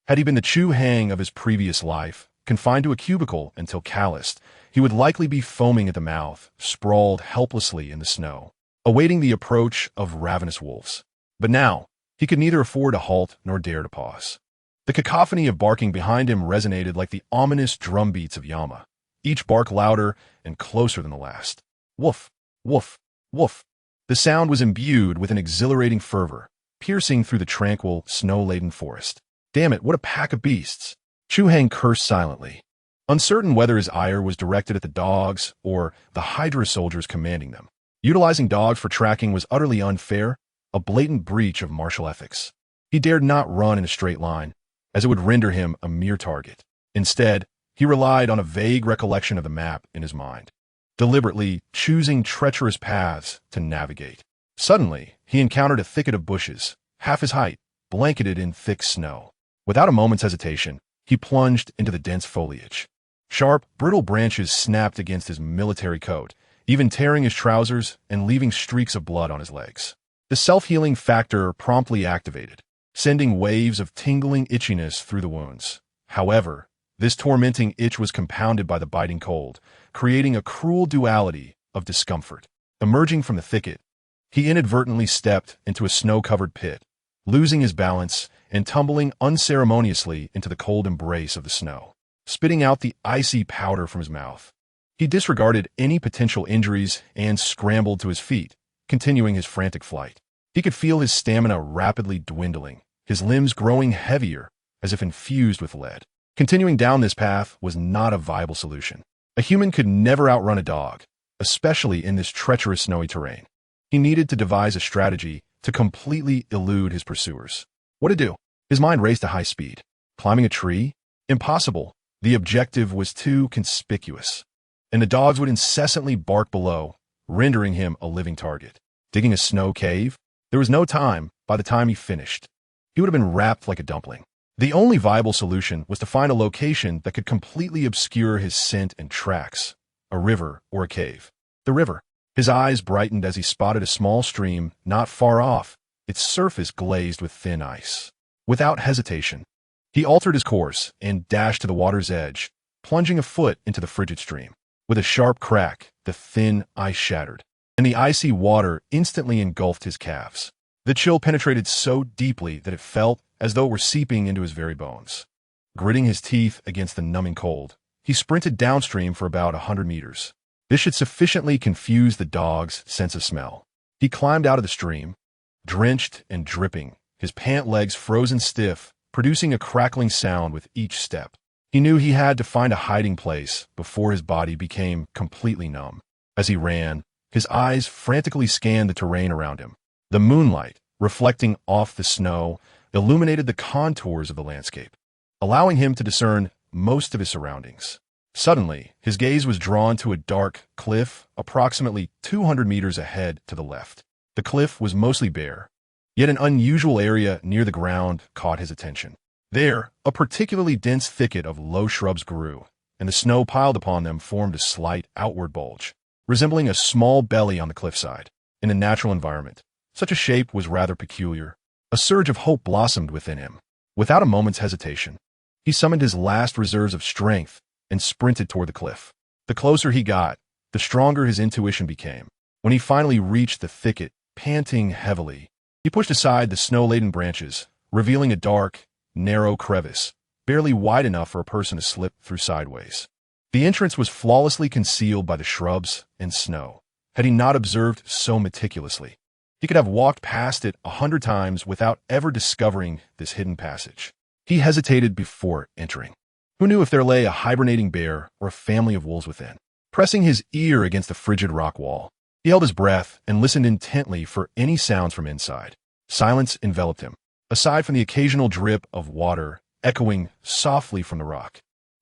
Speaker 1: Had he been the Chu Hai of his previous life, confined to a cubicle until calloused, he would likely be foaming at the mouth, sprawled helplessly in the snow, awaiting the approach of ravenous wolves. But now, he could neither afford to halt nor dare to pause. The cacophony of barking behind him resonated like the ominous drumbeats of Yama, each bark louder and closer than the last. Woof, woof, woof. The sound was imbued with an exhilarating fervor, piercing through the tranquil, snow-laden forest. Damn it, what a pack of beasts! Chu Hai cursed silently, uncertain whether his ire was directed at the dogs or the Hydra soldiers commanding them. Utilizing dogs for tracking was utterly unfair, a blatant breach of martial ethics. He dared not run in a straight line, as it would render him a mere target. Instead, he relied on a vague recollection of the map in his mind, deliberately choosing treacherous paths to navigate. Suddenly, he encountered a thicket of bushes, half his height, blanketed in thick snow. Without a moment's hesitation, he plunged into the dense foliage. Sharp, brittle branches snapped against his military coat, even tearing his trousers and leaving streaks of blood on his legs. The self-healing factor promptly activated, sending waves of tingling itchiness through the wounds. However, this tormenting itch was compounded by the biting cold, creating a cruel duality of discomfort. Emerging from the thicket, he inadvertently stepped into a snow-covered pit, losing his balance and tumbling unceremoniously into the cold embrace of the snow, spitting out the icy powder from his mouth. He disregarded any potential injuries and scrambled to his feet, continuing his frantic flight. He could feel his stamina rapidly dwindling, his limbs growing heavier as if infused with lead. Continuing down this path was not a viable solution. A human could never outrun a dog, especially in this treacherous snowy terrain. He needed to devise a strategy to completely elude his pursuers. What to do? His mind raced at high speed. Climbing a tree? Impossible. The objective was too conspicuous, and the dogs would incessantly bark below, rendering him a living target. Digging a snow cave? There was no time by the time he finished. He would have been wrapped like a dumpling. The only viable solution was to find a location that could completely obscure his scent and tracks, a river or a cave. The river. His eyes brightened as he spotted a small stream not far off, its surface glazed with thin ice. Without hesitation, he altered his course and dashed to the water's edge, plunging a foot into the frigid stream. With a sharp crack, the thin ice shattered, and the icy water instantly engulfed his calves. The chill penetrated so deeply that it felt as though it were seeping into his very bones. Gritting his teeth against the numbing cold, he sprinted downstream for about 100 meters. This should sufficiently confuse the dog's sense of smell. He climbed out of the stream, drenched and dripping, his pant legs frozen stiff, producing a crackling sound with each step. He knew he had to find a hiding place before his body became completely numb. As he ran, His eyes frantically scanned the terrain around him. The moonlight, reflecting off the snow, illuminated the contours of the landscape, allowing him to discern most of his surroundings. Suddenly, his gaze was drawn to a dark cliff approximately 200 meters ahead to the left. The cliff was mostly bare, yet an unusual area near the ground caught his attention. There, a particularly dense thicket of low shrubs grew, and the snow piled upon them formed a slight outward bulge, resembling a small belly on the cliffside. In a natural environment, such a shape was rather peculiar. A surge of hope blossomed within him. Without a moment's hesitation, he summoned his last reserves of strength and sprinted toward the cliff. The closer he got, the stronger his intuition became. When he finally reached the thicket, panting heavily, he pushed aside the snow-laden branches, revealing a dark, narrow crevice, barely wide enough for a person to slip through sideways. The entrance was flawlessly concealed by the shrubs and snow. Had he not observed so meticulously, he could have walked past it 100 times without ever discovering this hidden passage. He hesitated before entering. Who knew if there lay a hibernating bear or a family of wolves within? Pressing his ear against the frigid rock wall, he held his breath and listened intently for any sounds from inside. Silence enveloped him, aside from the occasional drip of water echoing softly from the rock.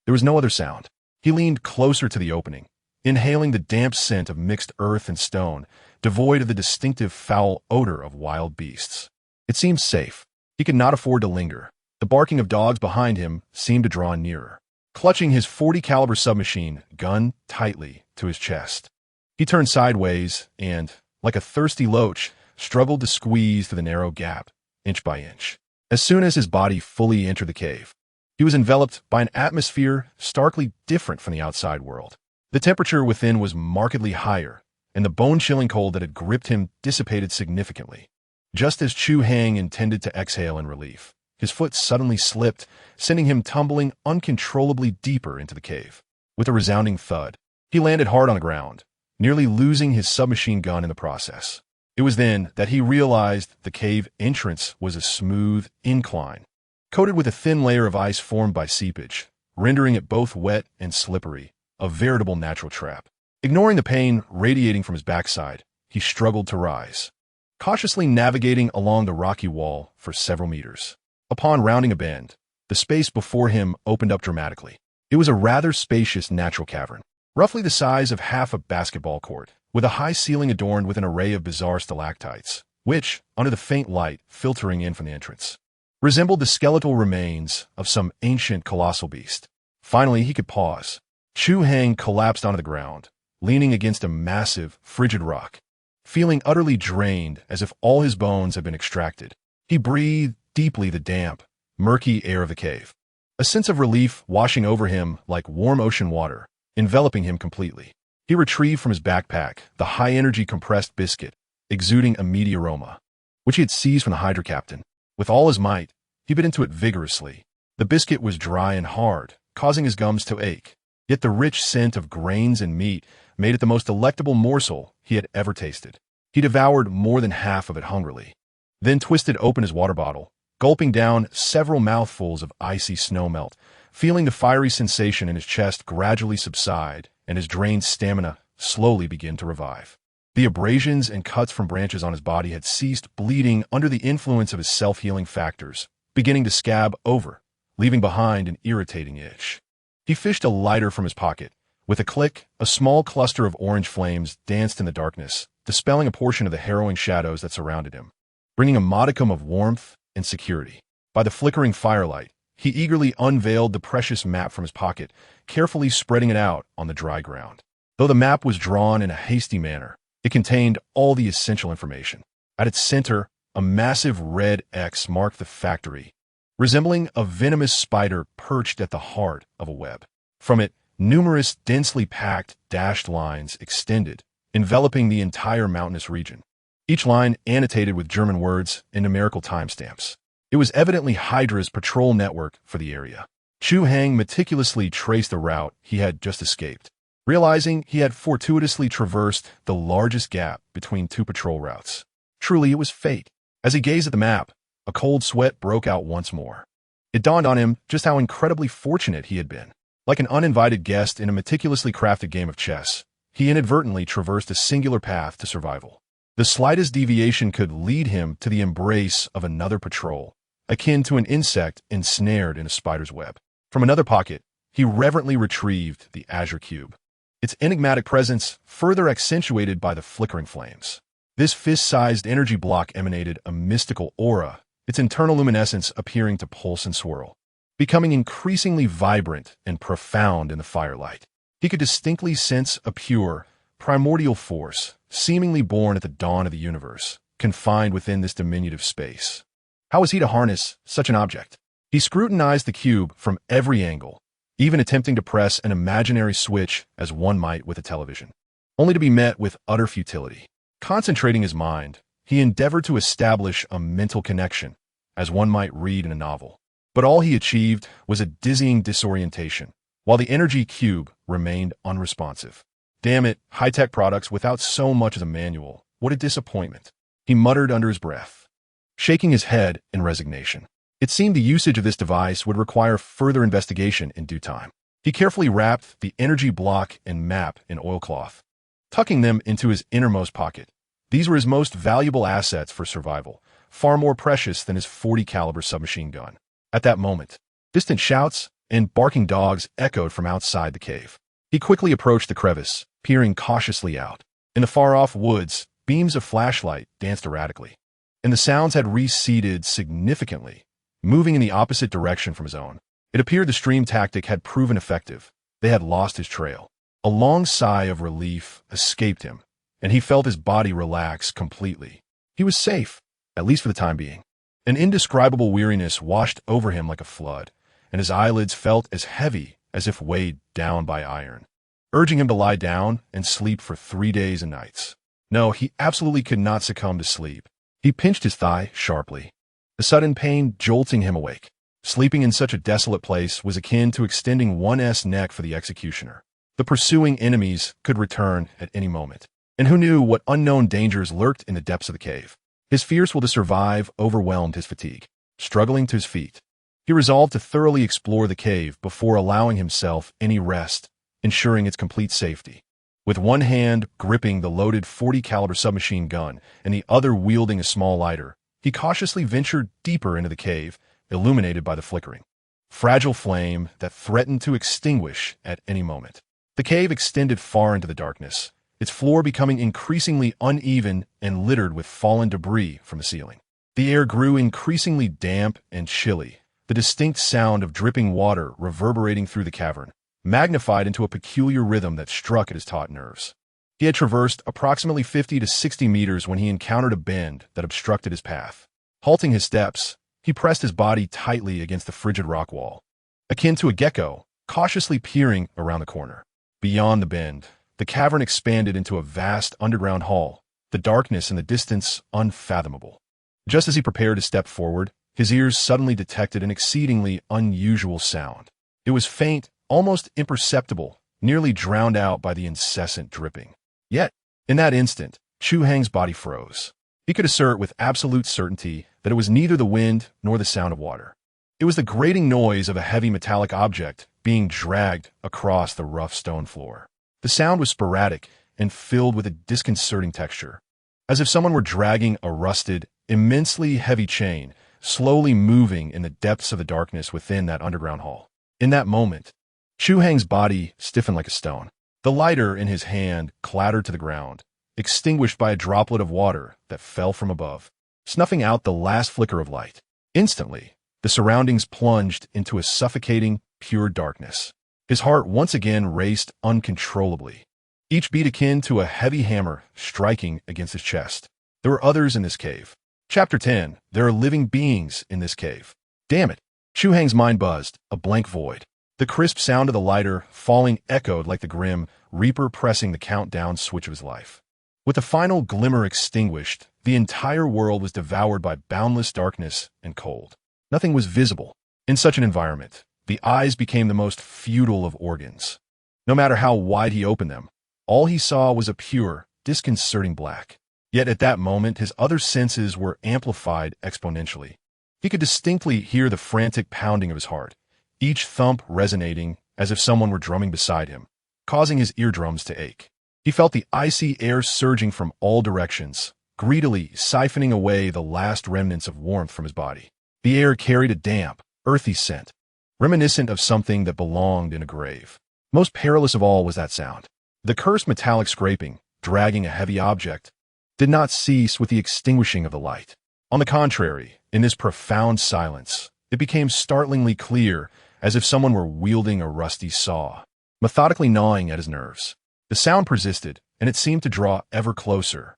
Speaker 1: There was no other sound. He leaned closer to the opening, inhaling the damp scent of mixed earth and stone, devoid of the distinctive foul odor of wild beasts. It seemed safe. He could not afford to linger. The barking of dogs behind him seemed to draw nearer. Clutching his .40 caliber submachine gun tightly to his chest, he turned sideways and, like a thirsty loach, struggled to squeeze through the narrow gap, inch by inch. As soon as his body fully entered the cave, he was enveloped by an atmosphere starkly different from the outside world. The temperature within was markedly higher, and the bone-chilling cold that had gripped him dissipated significantly. Just as Chu Hai intended to exhale in relief, his foot suddenly slipped, sending him tumbling uncontrollably deeper into the cave. With a resounding thud, he landed hard on the ground, nearly losing his submachine gun in the process. It was then that he realized the cave entrance was a smooth incline, coated with a thin layer of ice formed by seepage, rendering it both wet and slippery, a veritable natural trap. Ignoring the pain radiating from his backside, he struggled to rise, cautiously navigating along the rocky wall for several meters. Upon rounding a bend, the space before him opened up dramatically. It was a rather spacious natural cavern, roughly the size of half a basketball court, with a high ceiling adorned with an array of bizarre stalactites, which, under the faint light filtering in from the entrance, resembled the skeletal remains of some ancient colossal beast. Finally, he could pause. Chu Hai collapsed onto the ground, leaning against a massive, frigid rock, feeling utterly drained as if all his bones had been extracted. He breathed deeply the damp, murky air of the cave, a sense of relief washing over him like warm ocean water, enveloping him completely. He retrieved from his backpack the high-energy compressed biscuit, exuding a meaty aroma, which he had seized from the Hydra captain. With all his might, he bit into it vigorously. The biscuit was dry and hard, causing his gums to ache, yet the rich scent of grains and meat made it the most delectable morsel he had ever tasted. He devoured more than half of it hungrily, then twisted open his water bottle, gulping down several mouthfuls of icy snow melt, feeling the fiery sensation in his chest gradually subside and his drained stamina slowly begin to revive. The abrasions and cuts from branches on his body had ceased bleeding under the influence of his self-healing factors, beginning to scab over, leaving behind an irritating itch. He fished a lighter from his pocket. With a click, a small cluster of orange flames danced in the darkness, dispelling a portion of the harrowing shadows that surrounded him, bringing a modicum of warmth and security. By the flickering firelight, he eagerly unveiled the precious map from his pocket, carefully spreading it out on the dry ground. Though the map was drawn in a hasty manner, it contained all the essential information. At its center, a massive red X marked the factory, resembling a venomous spider perched at the heart of a web. From it, numerous densely packed dashed lines extended, enveloping the entire mountainous region, each line annotated with German words and numerical timestamps. It was evidently Hydra's patrol network for the area. Chu Hai meticulously traced the route he had just escaped, realizing he had fortuitously traversed the largest gap between two patrol routes. Truly, it was fate. As he gazed at the map, a cold sweat broke out once more. It dawned on him just how incredibly fortunate he had been. Like an uninvited guest in a meticulously crafted game of chess, he inadvertently traversed a singular path to survival. The slightest deviation could lead him to the embrace of another patrol, akin to an insect ensnared in a spider's web. From another pocket, he reverently retrieved the azure cube, its enigmatic presence further accentuated by the flickering flames. This fist-sized energy block emanated a mystical aura, its internal luminescence appearing to pulse and swirl, becoming increasingly vibrant and profound in the firelight. He could distinctly sense a pure, primordial force, seemingly born at the dawn of the universe, confined within this diminutive space. How was he to harness such an object? He scrutinized the cube from every angle, even attempting to press an imaginary switch as one might with a television, only to be met with utter futility. Concentrating his mind, he endeavored to establish a mental connection, as one might read in a novel. But all he achieved was a dizzying disorientation, while the energy cube remained unresponsive. Damn it, high-tech products without so much as a manual. What a disappointment. He muttered under his breath, shaking his head in resignation. It seemed the usage of this device would require further investigation in due time. He carefully wrapped the energy block and map in oilcloth, tucking them into his innermost pocket. These were his most valuable assets for survival, far more precious than his .40 caliber submachine gun. At that moment, distant shouts and barking dogs echoed from outside the cave. He quickly approached the crevice, peering cautiously out. In the far-off woods, beams of flashlight danced erratically, and the sounds had receded significantly, moving in the opposite direction from his own. It appeared the stream tactic had proven effective. They had lost his trail. A long sigh of relief escaped him, and he felt his body relax completely. He was safe, at least for the time being. An indescribable weariness washed over him like a flood, and his eyelids felt as heavy as if weighed down by iron, urging him to lie down and sleep for 3 days and nights. No, he absolutely could not succumb to sleep. He pinched his thigh sharply, the sudden pain jolting him awake. Sleeping in such a desolate place was akin to extending one's neck for the executioner. The pursuing enemies could return at any moment, and who knew what unknown dangers lurked in the depths of the cave. His fierce will to survive overwhelmed his fatigue. Struggling to his feet, he resolved to thoroughly explore the cave before allowing himself any rest, ensuring its complete safety. With one hand gripping the loaded .40 caliber submachine gun and the other wielding a small lighter, he cautiously ventured deeper into the cave, illuminated by the flickering, fragile flame that threatened to extinguish at any moment. The cave extended far into the darkness, its floor becoming increasingly uneven and littered with fallen debris from the ceiling. The air grew increasingly damp and chilly, the distinct sound of dripping water reverberating through the cavern, magnified into a peculiar rhythm that struck at his taut nerves. He had traversed approximately 50 to 60 meters when he encountered a bend that obstructed his path. Halting his steps, he pressed his body tightly against the frigid rock wall, akin to a gecko, cautiously peering around the corner. Beyond the bend, the cavern expanded into a vast underground hall, the darkness in the distance unfathomable. Just as he prepared to step forward, his ears suddenly detected an exceedingly unusual sound. It was faint, almost imperceptible, nearly drowned out by the incessant dripping. Yet, in that instant, Chu Hai's body froze. He could assert with absolute certainty that it was neither the wind nor the sound of water. It was the grating noise of a heavy metallic object being dragged across the rough stone floor. The sound was sporadic and filled with a disconcerting texture, as if someone were dragging a rusted, immensely heavy chain, slowly moving in the depths of the darkness within that underground hall. In that moment, Chu Hai's body stiffened like a stone. The lighter in his hand clattered to the ground, extinguished by a droplet of water that fell from above, snuffing out the last flicker of light. Instantly, the surroundings plunged into a suffocating, pure darkness. His heart once again raced uncontrollably, each beat akin to a heavy hammer striking against his chest. There were others in this cave. Chapter 10. There are living beings in this cave. Damn it. Chu Hai's mind buzzed, a blank void. The crisp sound of the lighter falling echoed like the grim Reaper pressing the countdown switch of his life. With the final glimmer extinguished, the entire world was devoured by boundless darkness and cold. Nothing was visible. In such an environment, the eyes became the most futile of organs. No matter how wide he opened them, all he saw was a pure, disconcerting black. Yet at that moment, his other senses were amplified exponentially. He could distinctly hear the frantic pounding of his heart, each thump resonating as if someone were drumming beside him, causing his eardrums to ache. He felt the icy air surging from all directions, greedily siphoning away the last remnants of warmth from his body. The air carried a damp, earthy scent, reminiscent of something that belonged in a grave. Most perilous of all was that sound. The cursed metallic scraping, dragging a heavy object, did not cease with the extinguishing of the light. On the contrary, in this profound silence, it became startlingly clear, as if someone were wielding a rusty saw, methodically gnawing at his nerves. The sound persisted, and it seemed to draw ever closer.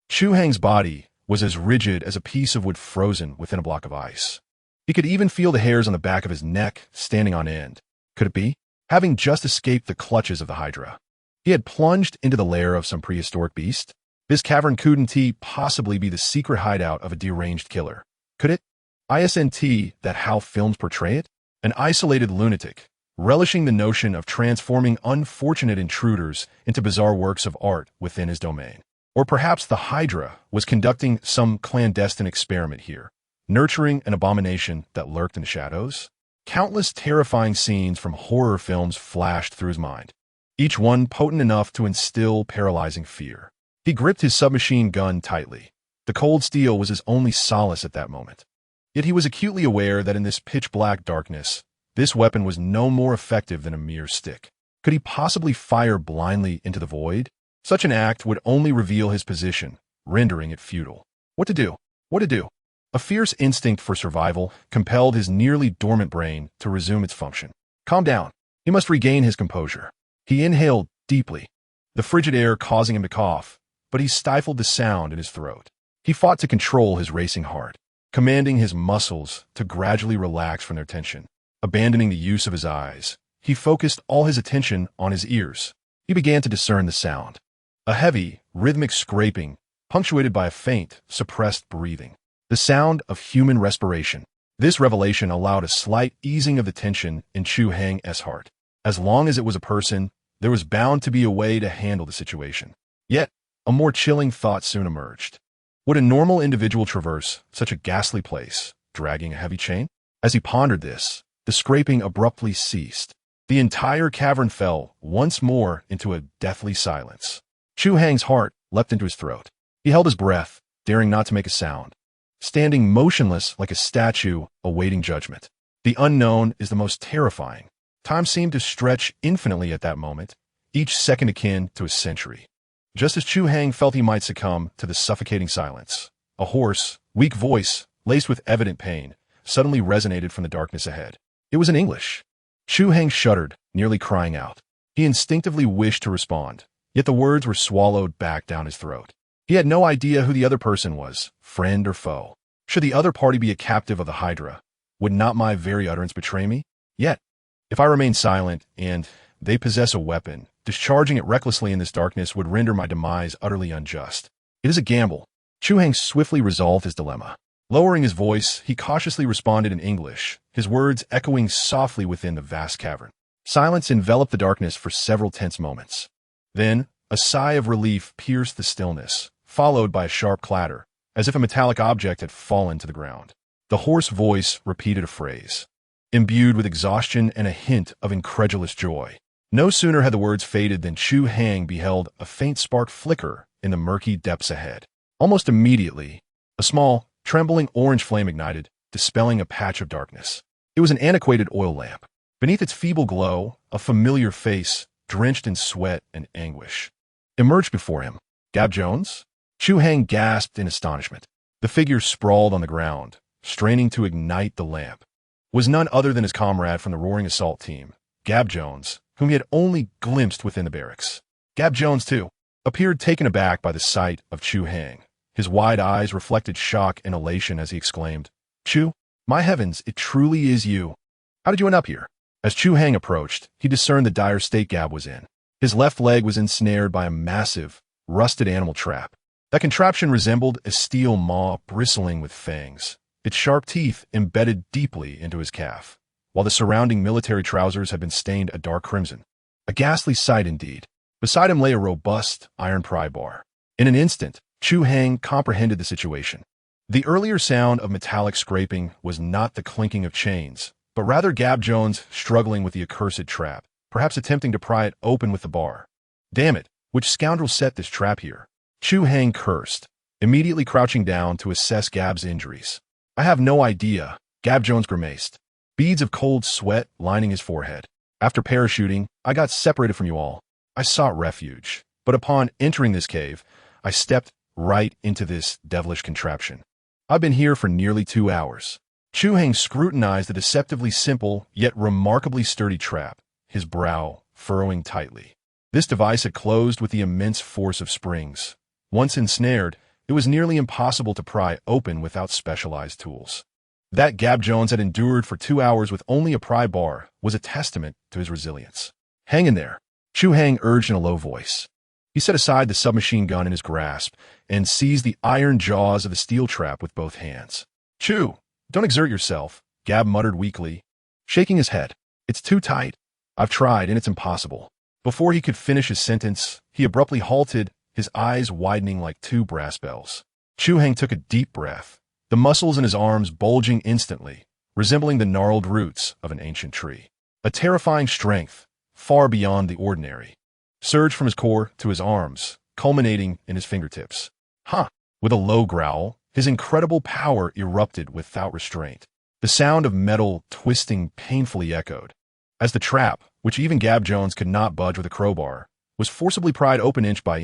Speaker 1: Chu Hai's body was as rigid as a piece of wood frozen within a block of ice. He could even feel the hairs on the back of his neck standing on end. Could it be? Having just escaped the clutches of the Hydra, he had plunged into the lair of some prehistoric beast? This cavern couldn't possibly be the secret hideout of a deranged killer. Could it? Isn't that how films portray it? An isolated lunatic, relishing the notion of transforming unfortunate intruders into bizarre works of art within his domain. Or perhaps the Hydra was conducting some clandestine experiment here, nurturing an abomination that lurked in the shadows? Countless terrifying scenes from horror films flashed through his mind, each one potent enough to instill paralyzing fear. He gripped his submachine gun tightly. The cold steel was his only solace at that moment. Yet he was acutely aware that in this pitch-black darkness, this weapon was no more effective than a mere stick. Could he possibly fire blindly into the void? Such an act would only reveal his position, rendering it futile. What to do? What to do? A fierce instinct for survival compelled his nearly dormant brain to resume its function. Calm down. He must regain his composure. He inhaled deeply, the frigid air causing him to cough, but he stifled the sound in his throat. He fought to control his racing heart, commanding his muscles to gradually relax from their tension. Abandoning the use of his eyes, he focused all his attention on his ears. He began to discern the sound. A heavy, rhythmic scraping, punctuated by a faint, suppressed breathing. The sound of human respiration. This revelation allowed a slight easing of the tension in Chu Hai's heart. As long as it was a person, there was bound to be a way to handle the situation. Yet, a more chilling thought soon emerged. Would a normal individual traverse such a ghastly place, dragging a heavy chain? As he pondered this, the scraping abruptly ceased. The entire cavern fell once more into a deathly silence. Chu Hai's heart leapt into his throat. He held his breath, daring not to make a sound, standing motionless like a statue awaiting judgment. The unknown is the most terrifying. Time seemed to stretch infinitely at that moment, each second akin to a century. Just as Chu Hai felt he might succumb to the suffocating silence, a hoarse, weak voice, laced with evident pain, suddenly resonated from the darkness ahead. It was in English. Chu Hai shuddered, nearly crying out. He instinctively wished to respond, yet the words were swallowed back down his throat. He had no idea who the other person was, friend or foe. Should the other party be a captive of the Hydra, would not my very utterance betray me? Yet, if I remain silent and they possess a weapon, discharging it recklessly in this darkness would render my demise utterly unjust. It is a gamble. Chu Hai swiftly resolved his dilemma. Lowering his voice, he cautiously responded in English, his words echoing softly within the vast cavern. Silence enveloped the darkness for several tense moments. Then, a sigh of relief pierced the stillness, followed by a sharp clatter, as if a metallic object had fallen to the ground. The hoarse voice repeated a phrase, imbued with exhaustion and a hint of incredulous joy. No sooner had the words faded than Chu Hai beheld a faint spark flicker in the murky depths ahead. Almost immediately, a small, trembling orange flame ignited, dispelling a patch of darkness. It was an antiquated oil lamp. Beneath its feeble glow, a familiar face, drenched in sweat and anguish, emerged before him. Gab Jones? Chu Hai gasped in astonishment. The figure sprawled on the ground, straining to ignite the lamp, was none other than his comrade from the roaring assault team, Gab Jones, whom he had only glimpsed within the barracks. Gab Jones, too, appeared taken aback by the sight of Chu Hai. His wide eyes reflected shock and elation as he exclaimed, "Chu, my heavens, it truly is you. How did you end up here?" As Chu Hai approached, he discerned the dire state Gab was in. His left leg was ensnared by a massive, rusted animal trap. That contraption resembled a steel maw bristling with fangs, its sharp teeth embedded deeply into his calf, while the surrounding military trousers had been stained a dark crimson. A ghastly sight indeed. Beside him lay a robust iron pry bar. In an instant, Chu Hai comprehended the situation. The earlier sound of metallic scraping was not the clinking of chains, but rather Gab Jones struggling with the accursed trap, perhaps attempting to pry it open with the bar. Damn it, Which scoundrel set this trap here? Chu Hai cursed, immediately crouching down to assess Gab's injuries. I have no idea, Gab Jones grimaced, beads of cold sweat lining his forehead. After parachuting, I got separated from you all. I sought refuge, but upon entering this cave, I stepped right into this devilish contraption. I've been here for nearly 2 hours. Chu Hai scrutinized the deceptively simple yet remarkably sturdy trap, his brow furrowing tightly. This device had closed with the immense force of springs. Once ensnared, it was nearly impossible to pry open without specialized tools. That Gab Jones had endured for 2 hours with only a pry bar was a testament to his resilience. Hang in there, Chu Hai urged in a low voice. He set aside the submachine gun in his grasp and seized the iron jaws of the steel trap with both hands. Chu, don't exert yourself, Gab muttered weakly, shaking his head. It's too tight. I've tried, and it's impossible. Before he could finish his sentence, he abruptly halted, his eyes widening like 2 brass bells. Chu Hai took a deep breath, the muscles in his arms bulging instantly, resembling the gnarled roots of an ancient tree. A terrifying strength, far beyond the ordinary, surged from his core to his arms, culminating in his fingertips. Huh! With a low growl, his incredible power erupted without restraint. The sound of metal twisting painfully echoed, as the trap, which even Gab Jones could not budge with a crowbar, was forcibly pried open inch by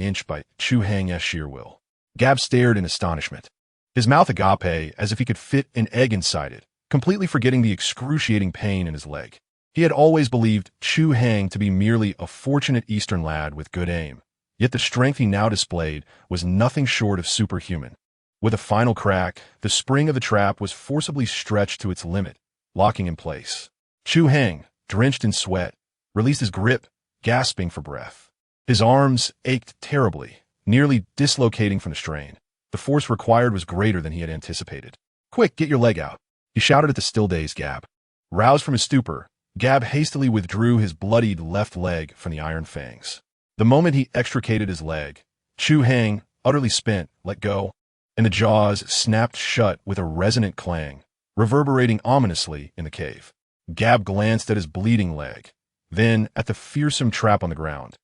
Speaker 1: Chu Hai's sheer will. Gab stared in astonishment, his mouth agape as if he could fit an egg inside it, completely forgetting the excruciating pain in his leg. He had always believed Chu Hai to be merely a fortunate Eastern lad with good aim, yet the strength he now displayed was nothing short of superhuman. With a final crack, the spring of the trap was forcibly stretched to its limit, locking in place. Chu Hai, drenched in sweat, released his grip, gasping for breath. His arms ached terribly, nearly dislocating from the strain. The force required was greater than he had anticipated. Quick, get your leg out, he shouted at the still-dazed Gab. Roused from his stupor, Gab hastily withdrew his bloodied left leg from the iron fangs. The moment he extricated his leg, Chu Hai, utterly spent, let go, and the jaws snapped shut with a resonant clang, reverberating ominously in the cave. Gab glanced at his bleeding leg, then at the fearsome trap on the ground.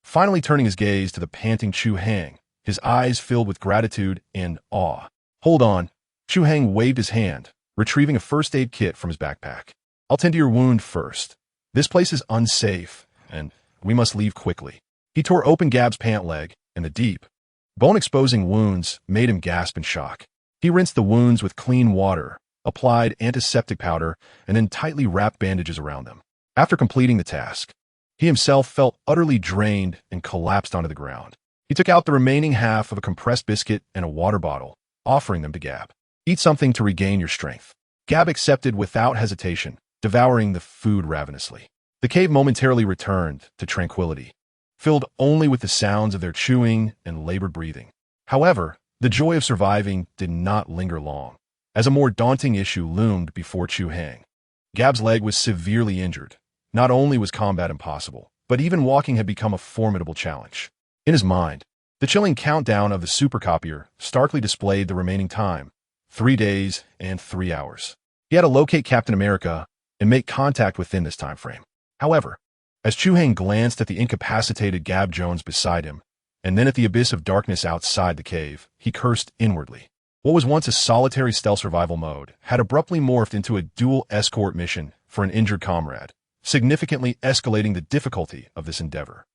Speaker 1: Finally turning his gaze to the panting Chu Hai, his eyes filled with gratitude and awe. Hold on, Chu Hai waved his hand, retrieving a first aid kit from his backpack. I'll tend to your wound first. This place is unsafe, and we must leave quickly. He tore open Gab's pant leg, and the deep, bone-exposing wounds made him gasp in shock. He rinsed the wounds with clean water, applied antiseptic powder, and then tightly wrapped bandages around them. After completing the task, he himself felt utterly drained and collapsed onto the ground. He took out the remaining half of a compressed biscuit and a water bottle, offering them to Gab. Eat something to regain your strength. Gab accepted without hesitation, devouring the food ravenously. The cave momentarily returned to tranquility, filled only with the sounds of their chewing and labored breathing. However, the joy of surviving did not linger long, as a more daunting issue loomed before Chu Hai. Gab's leg was severely injured. Not only was combat impossible, but even walking had become a formidable challenge. In his mind, the chilling countdown of the super copier starkly displayed the remaining time, 3 days and 3 hours. He had to locate Captain America and make contact within this time frame. However, as Chu Hai glanced at the incapacitated Gab Jones beside him, and then at the abyss of darkness outside the cave, he cursed inwardly. What was once a solitary stealth survival mode had abruptly morphed into a dual escort mission for an injured comrade, significantly escalating the difficulty of this endeavor.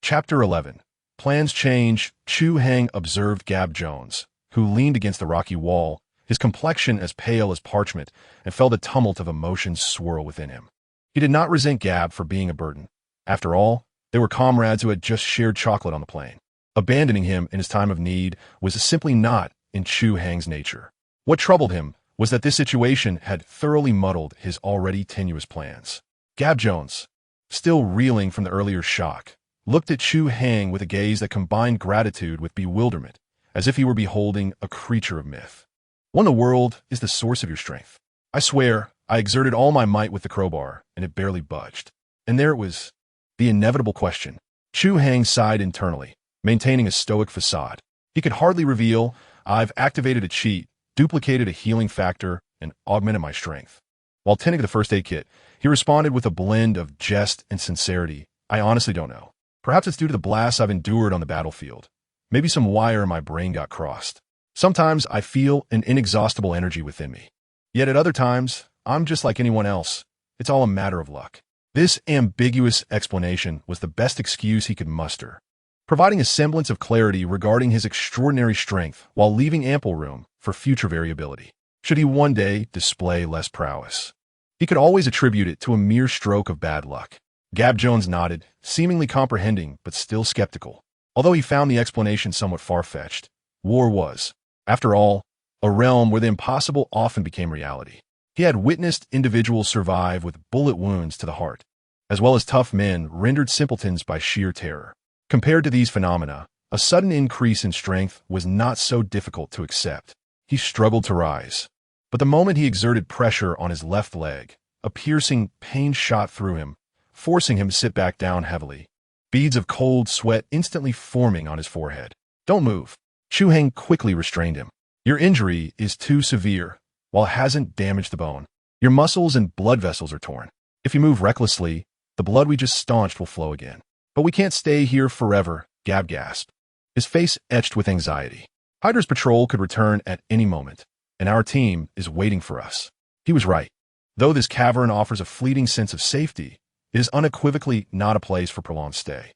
Speaker 1: Chapter 11. Plans change. Chu Hai observed Gab Jones, who leaned against the rocky wall, his complexion as pale as parchment, and felt a tumult of emotions swirl within him. He did not resent Gab for being a burden. After all, they were comrades who had just shared chocolate on the plain. Abandoning him in his time of need was simply not in Chu Hai's nature. What troubled him was that this situation had thoroughly muddled his already tenuous plans. Gab Jones, still reeling from the earlier shock, looked at Chu Hai with a gaze that combined gratitude with bewilderment, as if he were beholding a creature of myth. What in the world is the source of your strength? I swear, I exerted all my might with the crowbar, and it barely budged. And there it was, the inevitable question. Chu Hai sighed internally, maintaining a stoic facade. He could hardly reveal, I've activated a cheat, duplicated a healing factor, and augmented my strength. While tending to the first aid kit, he responded with a blend of jest and sincerity. I honestly don't know. Perhaps it's due to the blasts I've endured on the battlefield. Maybe some wire in my brain got crossed. Sometimes I feel an inexhaustible energy within me. Yet at other times, I'm just like anyone else. It's all a matter of luck. This ambiguous explanation was the best excuse he could muster, providing a semblance of clarity regarding his extraordinary strength while leaving ample room for future variability. Should he one day display less prowess, he could always attribute it to a mere stroke of bad luck. Gab Jones nodded, seemingly comprehending but still skeptical. Although he found the explanation somewhat far-fetched, war was, after all, a realm where the impossible often became reality. He had witnessed individuals survive with bullet wounds to the heart, as well as tough men rendered simpletons by sheer terror. Compared to these phenomena, a sudden increase in strength was not so difficult to accept. He struggled to rise, but the moment he exerted pressure on his left leg, a piercing pain shot through him, forcing him to sit back down heavily, beads of cold sweat instantly forming on his forehead. "Don't move." Chu Hai quickly restrained him. "Your injury is too severe, while it hasn't damaged the bone. Your muscles and blood vessels are torn. If you move recklessly, the blood we just staunched will flow again." "But we can't stay here forever," Gab gasped, his face etched with anxiety. "Hydra's patrol could return at any moment, and our team is waiting for us." He was right. Though this cavern offers a fleeting sense of safety, it is unequivocally not a place for prolonged stay.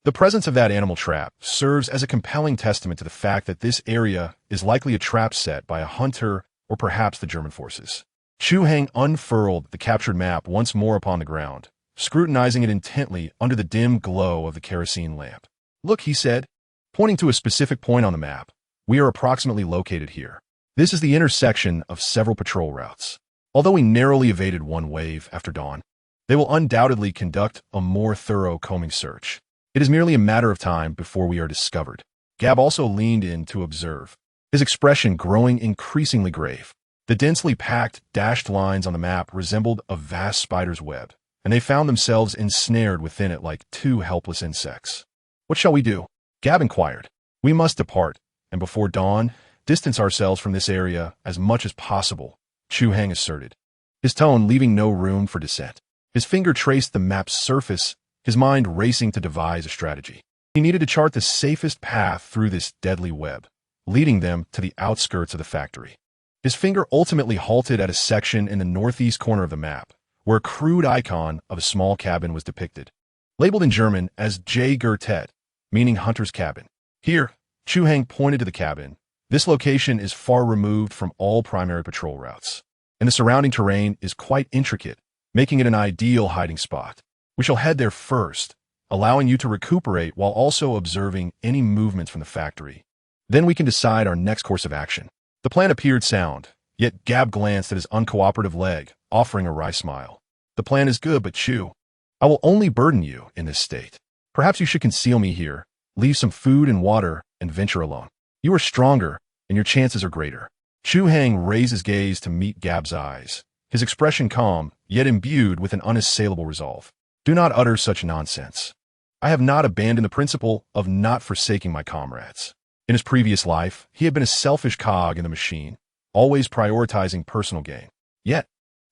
Speaker 1: The presence of that animal trap serves as a compelling testament to the fact that this area is likely a trap set by a hunter or perhaps the German forces. Chu Hai unfurled the captured map once more upon the ground, scrutinizing it intently under the dim glow of the kerosene lamp. "Look," he said, pointing to a specific point on the map. "We are approximately located here. This is the intersection of several patrol routes. Although we narrowly evaded one wave after dawn, they will undoubtedly conduct a more thorough combing search. It is merely a matter of time before we are discovered." Gab also leaned in to observe, his expression growing increasingly grave. The densely packed, dashed lines on the map resembled a vast spider's web, and they found themselves ensnared within it like two helpless insects. "What shall we do?" Gab inquired. "We must depart, and before dawn, distance ourselves from this area as much as possible," Chu Hai asserted, his tone leaving no room for dissent. His finger traced the map's surface, his mind racing to devise a strategy. He needed to chart the safest path through this deadly web, leading them to the outskirts of the factory. His finger ultimately halted at a section in the northeast corner of the map, where a crude icon of a small cabin was depicted, labeled in German as J. Gertet, meaning Hunter's Cabin. "Here," Chu Hai pointed to the cabin. "This location is far removed from all primary patrol routes, and the surrounding terrain is quite intricate, making it an ideal hiding spot. We shall head there first, allowing you to recuperate while also observing any movements from the factory. Then we can decide our next course of action." The plan appeared sound, yet Gab glanced at his uncooperative leg, offering a wry smile. "The plan is good, but Chu, I will only burden you in this state. Perhaps you should conceal me here, leave some food and water, and venture alone. You are stronger, and your chances are greater." Chu Hai raised his gaze to meet Gab's eyes, his expression calm, yet imbued with an unassailable resolve. "Do not utter such nonsense. I have not abandoned the principle of not forsaking my comrades." In his previous life, he had been a selfish cog in the machine, always prioritizing personal gain. Yet,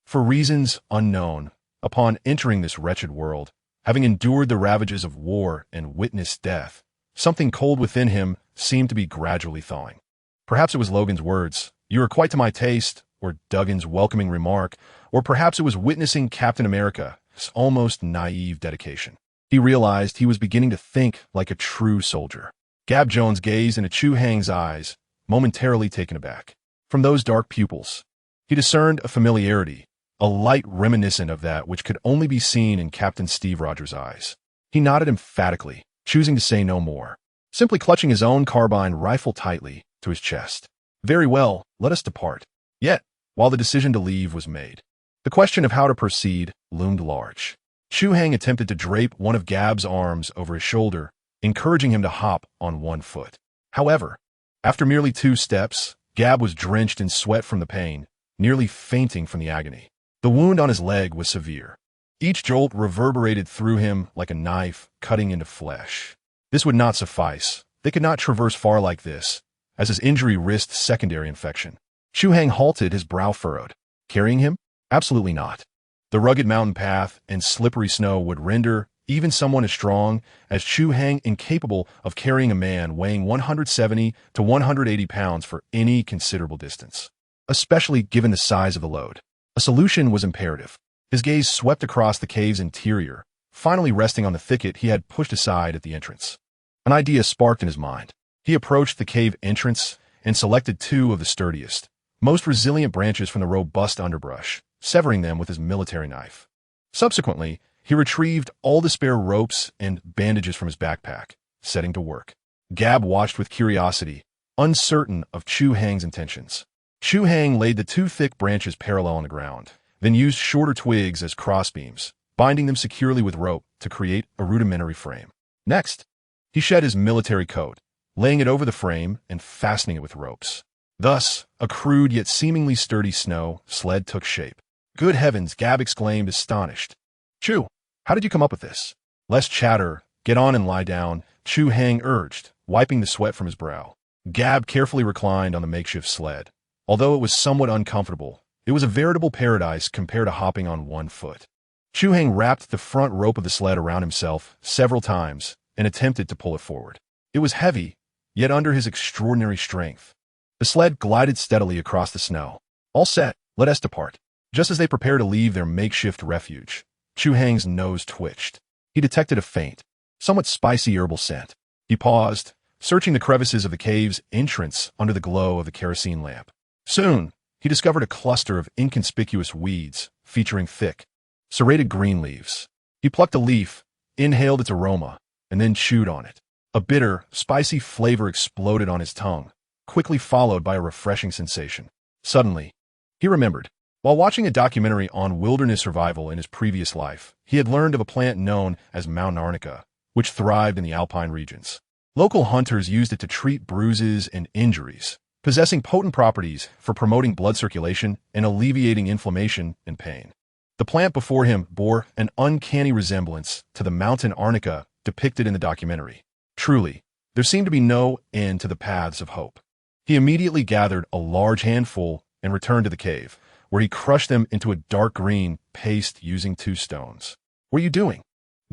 Speaker 1: for reasons unknown, upon entering this wretched world, having endured the ravages of war and witnessed death, something cold within him seemed to be gradually thawing. Perhaps it was Logan's words, "You are quite to my taste," or Duggan's welcoming remark, or perhaps it was witnessing Captain America's almost naive dedication. He realized he was beginning to think like a true soldier. Gab Jones gazed into Chu Hai's eyes, momentarily taken aback. From those dark pupils, he discerned a familiarity, a light reminiscent of that which could only be seen in Captain Steve Rogers' eyes. He nodded emphatically, choosing to say no more, simply clutching his own carbine rifle tightly to his chest. "Very well, let us depart." Yet, while the decision to leave was made, the question of how to proceed loomed large. Chu Hai attempted to drape one of Gab's arms over his shoulder, encouraging him to hop on one foot. However, after merely 2 steps, Gab was drenched in sweat from the pain, nearly fainting from the agony. The wound on his leg was severe. Each jolt reverberated through him like a knife cutting into flesh. This would not suffice. They could not traverse far like this, as his injury risked secondary infection. Chu Hai halted, his brow furrowed. Carrying him? Absolutely not. The rugged mountain path and slippery snow would render even someone as strong as Chu Hai incapable of carrying a man weighing 170 to 180 pounds for any considerable distance, especially given the size of the load. A solution was imperative. His gaze swept across the cave's interior, finally resting on the thicket he had pushed aside at the entrance. An idea sparked in his mind. He approached the cave entrance and selected two of the sturdiest, most resilient branches from the robust underbrush, severing them with his military knife. Subsequently, he retrieved all the spare ropes and bandages from his backpack, setting to work. Gab watched with curiosity, uncertain of Chu Hai's intentions. Chu Hai laid the two thick branches parallel on the ground, then used shorter twigs as crossbeams, binding them securely with rope to create a rudimentary frame. Next, he shed his military coat, laying it over the frame and fastening it with ropes. Thus, a crude yet seemingly sturdy snow sled took shape. "Good heavens," Gab exclaimed, astonished. "Chu, how did you come up with this?" "Less chatter, get on and lie down," Chu Hai urged, wiping the sweat from his brow. Gab carefully reclined on the makeshift sled. Although it was somewhat uncomfortable, it was a veritable paradise compared to hopping on one foot. Chu Hai wrapped the front rope of the sled around himself several times and attempted to pull it forward. It was heavy, yet under his extraordinary strength. The sled glided steadily across the snow. "All set, let us depart." Just as they prepared to leave their makeshift refuge, Chu Hai's nose twitched. He detected a faint, somewhat spicy herbal scent. He paused, searching the crevices of the cave's entrance under the glow of the kerosene lamp. Soon, he discovered a cluster of inconspicuous weeds featuring thick, serrated green leaves. He plucked a leaf, inhaled its aroma, and then chewed on it. A bitter, spicy flavor exploded on his tongue, quickly followed by a refreshing sensation. Suddenly, he remembered. While watching a documentary on wilderness survival in his previous life, he had learned of a plant known as mountain arnica, which thrived in the alpine regions. Local hunters used it to treat bruises and injuries, possessing potent properties for promoting blood circulation and alleviating inflammation and pain. The plant before him bore an uncanny resemblance to the mountain arnica depicted in the documentary. Truly, there seemed to be no end to the paths of hope. He immediately gathered a large handful and returned to the cave, where he crushed them into a dark green paste using 2 stones. "What are you doing?"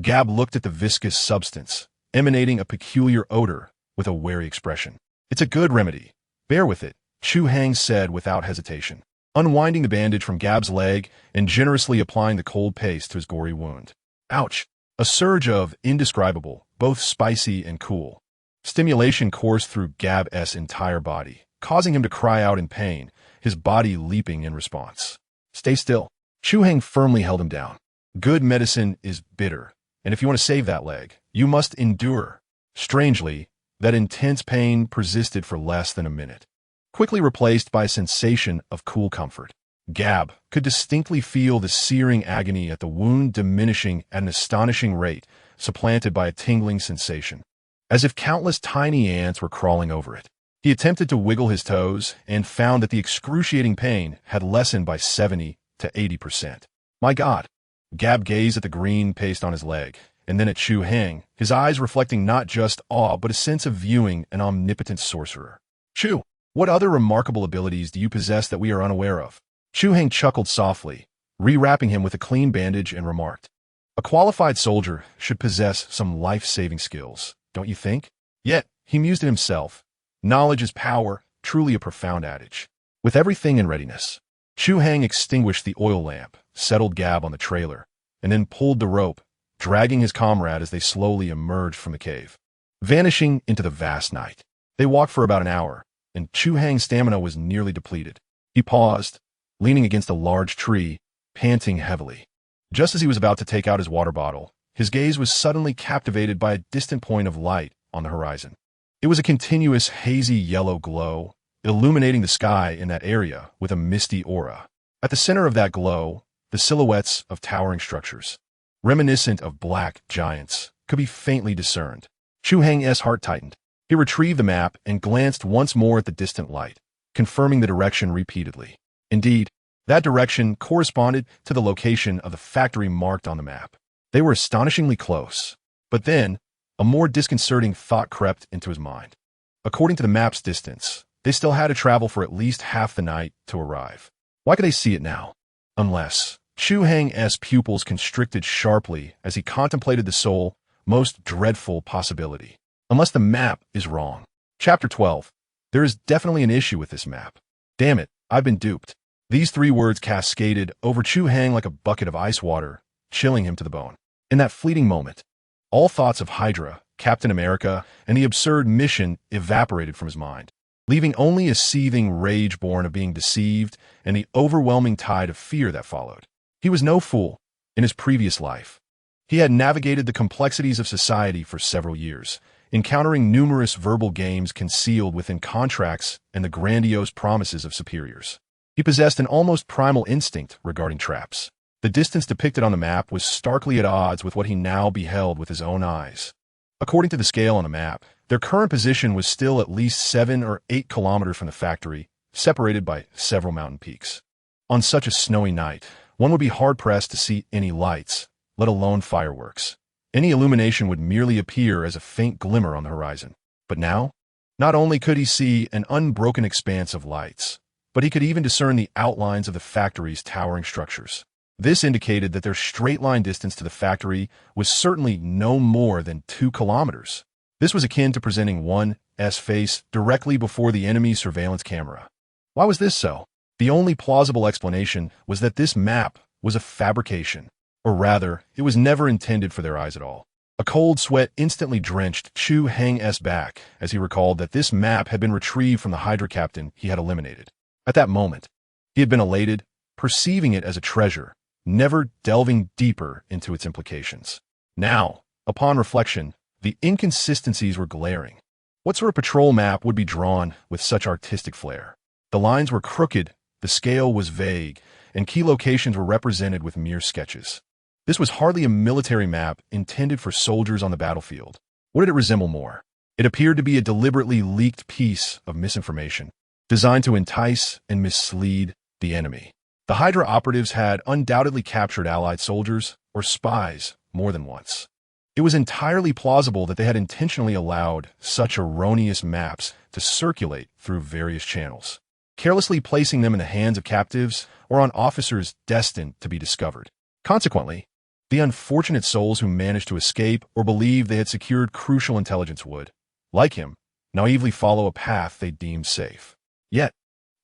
Speaker 1: Gab looked at the viscous substance, emanating a peculiar odor, with a wary expression. "It's a good remedy. Bear with it," Chu Hai said without hesitation, unwinding the bandage from Gab's leg and generously applying the cold paste to his gory wound. Ouch! A surge of indescribable, both spicy and cool stimulation coursed through Gab's entire body, causing him to cry out in pain, his body leaping in response. "Stay still." Chu Hai firmly held him down. "Good medicine is bitter, and if you want to save that leg, you must endure." Strangely, that intense pain persisted for less than a minute, quickly replaced by a sensation of cool comfort. Gab could distinctly feel the searing agony at the wound diminishing at an astonishing rate, supplanted by a tingling sensation, as if countless tiny ants were crawling over it. He attempted to wiggle his toes and found that the excruciating pain had lessened by 70 to 80%. "My God!" Gab gazed at the green paste on his leg, and then at Chu Hai, his eyes reflecting not just awe but a sense of viewing an omnipotent sorcerer. "Chu, what other remarkable abilities do you possess that we are unaware of?" Chu Hai chuckled softly, rewrapping him with a clean bandage, and remarked, "A qualified soldier should possess some life-saving skills, don't you think?" Yet, he mused at himself, knowledge is power, truly a profound adage. With everything in readiness, Chu Hai extinguished the oil lamp, settled Gab on the trailer, and then pulled the rope, dragging his comrade as they slowly emerged from the cave, vanishing into the vast night. They walked for about an hour, and Chu Hai's stamina was nearly depleted. He paused, leaning against a large tree, panting heavily. Just as he was about to take out his water bottle, his gaze was suddenly captivated by a distant point of light on the horizon. It was a continuous hazy yellow glow, illuminating the sky in that area with a misty aura. At the center of that glow, the silhouettes of towering structures, reminiscent of black giants, could be faintly discerned. Chu Hai's heart tightened. He retrieved the map and glanced once more at the distant light, confirming the direction repeatedly. Indeed, that direction corresponded to the location of the factory marked on the map. They were astonishingly close. But then, a more disconcerting thought crept into his mind. According to the map's distance, they still had to travel for at least half the night to arrive. Why could they see it now? Unless Chu Hang's pupils constricted sharply as he contemplated the sole, most dreadful possibility. Unless the map is wrong. Chapter 12. There is definitely an issue with this map. Damn it, I've been duped. These 3 words cascaded over Chu Hai like a bucket of ice water, chilling him to the bone. In that fleeting moment, all thoughts of Hydra, Captain America, and the absurd mission evaporated from his mind, leaving only a seething rage born of being deceived and the overwhelming tide of fear that followed. He was no fool. In his previous life, he had navigated the complexities of society for several years, encountering numerous verbal games concealed within contracts and the grandiose promises of superiors. He possessed an almost primal instinct regarding traps. The distance depicted on the map was starkly at odds with what he now beheld with his own eyes. According to the scale on the map, their current position was still at least 7 or 8 kilometers from the factory, separated by several mountain peaks. On such a snowy night, one would be hard-pressed to see any lights, let alone fireworks. Any illumination would merely appear as a faint glimmer on the horizon. But now, not only could he see an unbroken expanse of lights, but he could even discern the outlines of the factory's towering structures. This indicated that their straight-line distance to the factory was certainly no more than 2 kilometers. This was akin to presenting one's face directly before the enemy's surveillance camera. Why was this so? The only plausible explanation was that this map was a fabrication. Or rather, it was never intended for their eyes at all. A cold sweat instantly drenched Chu Hang's back as he recalled that this map had been retrieved from the Hydra captain he had eliminated. At that moment, he had been elated, perceiving it as a treasure, never delving deeper into its implications. Now, upon reflection, the inconsistencies were glaring. What sort of patrol map would be drawn with such artistic flair? The lines were crooked, the scale was vague, and key locations were represented with mere sketches. This was hardly a military map intended for soldiers on the battlefield. What did it resemble more? It appeared to be a deliberately leaked piece of misinformation, designed to entice and mislead the enemy. The Hydra operatives had undoubtedly captured Allied soldiers or spies more than once. It was entirely plausible that they had intentionally allowed such erroneous maps to circulate through various channels, carelessly placing them in the hands of captives or on officers destined to be discovered. Consequently, the unfortunate souls who managed to escape or believed they had secured crucial intelligence would, like him, naively follow a path they deemed safe. Yet,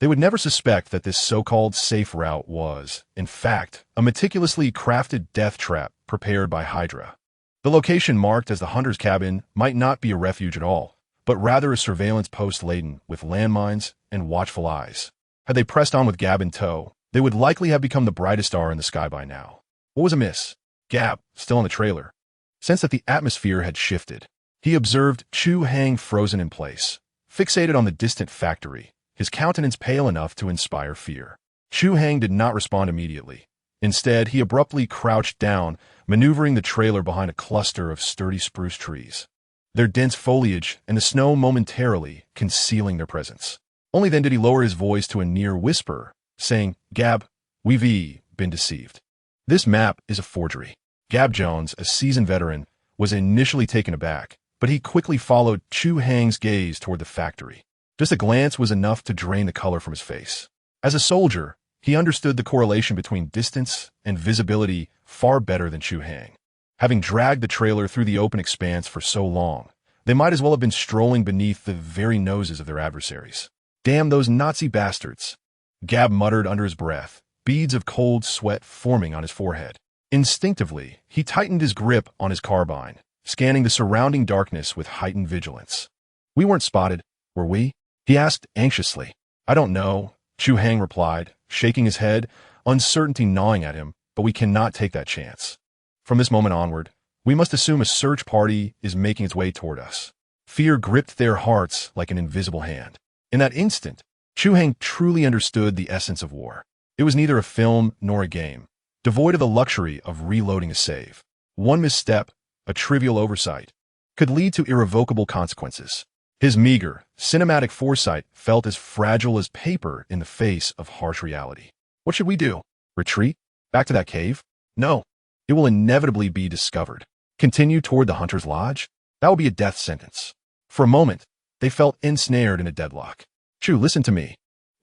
Speaker 1: they would never suspect that this so-called safe route was, in fact, a meticulously crafted death trap prepared by Hydra. The location marked as the hunter's cabin might not be a refuge at all, but rather a surveillance post laden with landmines and watchful eyes. Had they pressed on with Gab in tow, they would likely have become the brightest star in the sky by now. What was amiss? Gab, still in the trailer, sensed that the atmosphere had shifted. He observed Chu Hai frozen in place, fixated on the distant factory, his countenance pale enough to inspire fear. Chu Hai did not respond immediately. Instead, he abruptly crouched down, maneuvering the trailer behind a cluster of sturdy spruce trees, their dense foliage and the snow momentarily concealing their presence. Only then did he lower his voice to a near whisper, saying, "Gab, we've been deceived. This map is a forgery." Gab Jones, a seasoned veteran, was initially taken aback, but he quickly followed Chu Hang's gaze toward the factory. Just a glance was enough to drain the color from his face. As a soldier, he understood the correlation between distance and visibility far better than Chu Hai. Having dragged the trailer through the open expanse for so long, they might as well have been strolling beneath the very noses of their adversaries. "Damn those Nazi bastards," Gab muttered under his breath, beads of cold sweat forming on his forehead. Instinctively, he tightened his grip on his carbine, scanning the surrounding darkness with heightened vigilance. "We weren't spotted, were we?" he asked anxiously. "I don't know," Chu Hai replied, shaking his head, uncertainty gnawing at him, "but we cannot take that chance. From this moment onward, we must assume a search party is making its way toward us." Fear gripped their hearts like an invisible hand. In that instant, Chu Hai truly understood the essence of war. It was neither a film nor a game, devoid of the luxury of reloading a save. One misstep, a trivial oversight, could lead to irrevocable consequences. His meager, cinematic foresight felt as fragile as paper in the face of harsh reality. What should we do? Retreat? Back to that cave? No. It will inevitably be discovered. Continue toward the hunter's lodge? That will be a death sentence. For a moment, they felt ensnared in a deadlock. "Chu, listen to me."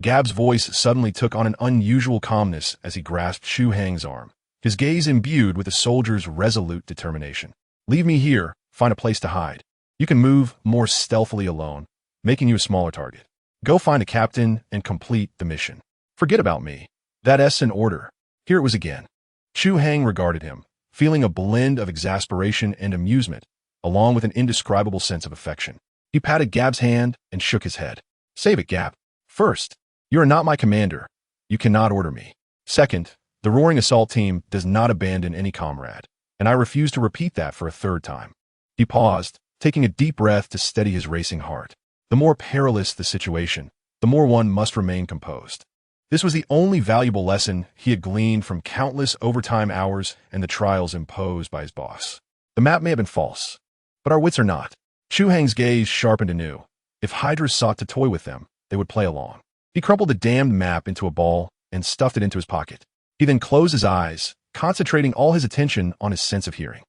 Speaker 1: Gab's voice suddenly took on an unusual calmness as he grasped Chu Hang's arm, his gaze imbued with a soldier's resolute determination. Leave me here, find a place to hide. You can move more stealthily alone, making you a smaller target. Go find a captain and complete the mission. Forget about me. That's an order. Here it was again. Chu Hang regarded him, feeling a blend of exasperation and amusement, along with an indescribable sense of affection. He patted Gab's hand and shook his head. Save it, Gab. First, you are not my commander. You cannot order me. Second, the Roaring Assault Team does not abandon any comrade, and I refuse to repeat that for a third time. He paused, taking a deep breath to steady his racing heart. The more perilous the situation, the more one must remain composed. This was the only valuable lesson he had gleaned from countless overtime hours and the trials imposed by his boss. The map may have been false, but our wits are not. Chu Hang's gaze sharpened anew. If Hydras sought to toy with them, they would play along. He crumpled the damned map into a ball and stuffed it into his pocket. He then closed his eyes, concentrating all his attention on his sense of hearing.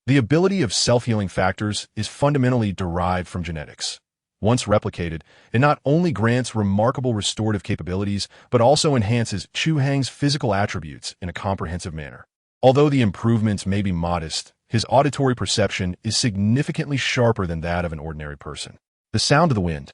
Speaker 1: The ability of self-healing factors is fundamentally derived from genetics. Once replicated, it not only grants remarkable restorative capabilities, but also enhances Chu Hang's physical attributes in a comprehensive manner. Although the improvements may be modest, his auditory perception is significantly sharper than that of an ordinary person. The sound of the wind,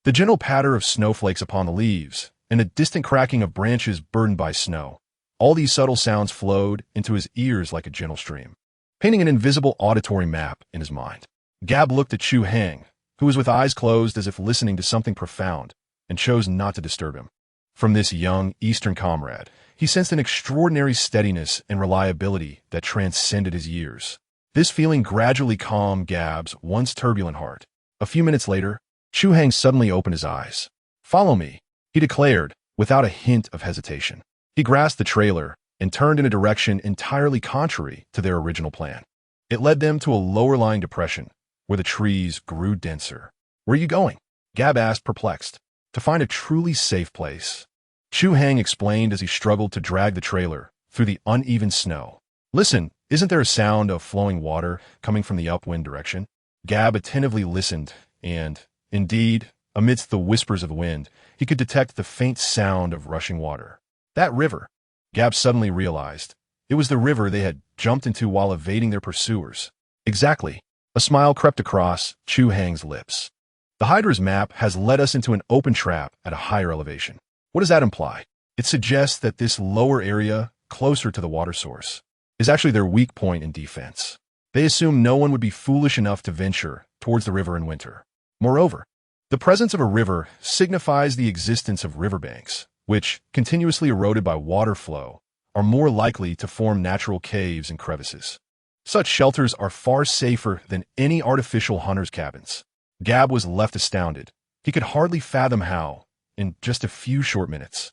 Speaker 1: the gentle patter of snowflakes upon the leaves, and a distant cracking of branches burdened by snow. All these subtle sounds flowed into his ears like a gentle stream, painting an invisible auditory map in his mind. Gab looked at Chu Hang, who was with eyes closed as if listening to something profound, and chose not to disturb him. From this young Eastern comrade, he sensed an extraordinary steadiness and reliability that transcended his years. This feeling gradually calmed Gab's once turbulent heart. A few minutes later, Chu Hang suddenly opened his eyes. Follow me, he declared, without a hint of hesitation. He grasped the trailer and turned in a direction entirely contrary to their original plan. It led them to a lower-lying depression, where the trees grew denser. Where are you going? Gab asked, perplexed. To find a truly safe place. Chu Hang explained as he struggled to drag the trailer through the uneven snow. Listen, isn't there a sound of flowing water coming from the upwind direction? Gab attentively listened, and, indeed, amidst the whispers of the wind, he could detect the faint sound of rushing water. That river, Gab suddenly realized. It was the river they had jumped into while evading their pursuers. Exactly. A smile crept across Chu Hang's lips. The Hydra's map has led us into an open trap at a higher elevation. What does that imply? It suggests that this lower area, closer to the water source, is actually their weak point in defense. They assume no one would be foolish enough to venture towards the river in winter. Moreover, the presence of a river signifies the existence of riverbanks, which, continuously eroded by water flow, are more likely to form natural caves and crevices. Such shelters are far safer than any artificial hunter's cabins. Gab was left astounded. He could hardly fathom how, in just a few short minutes,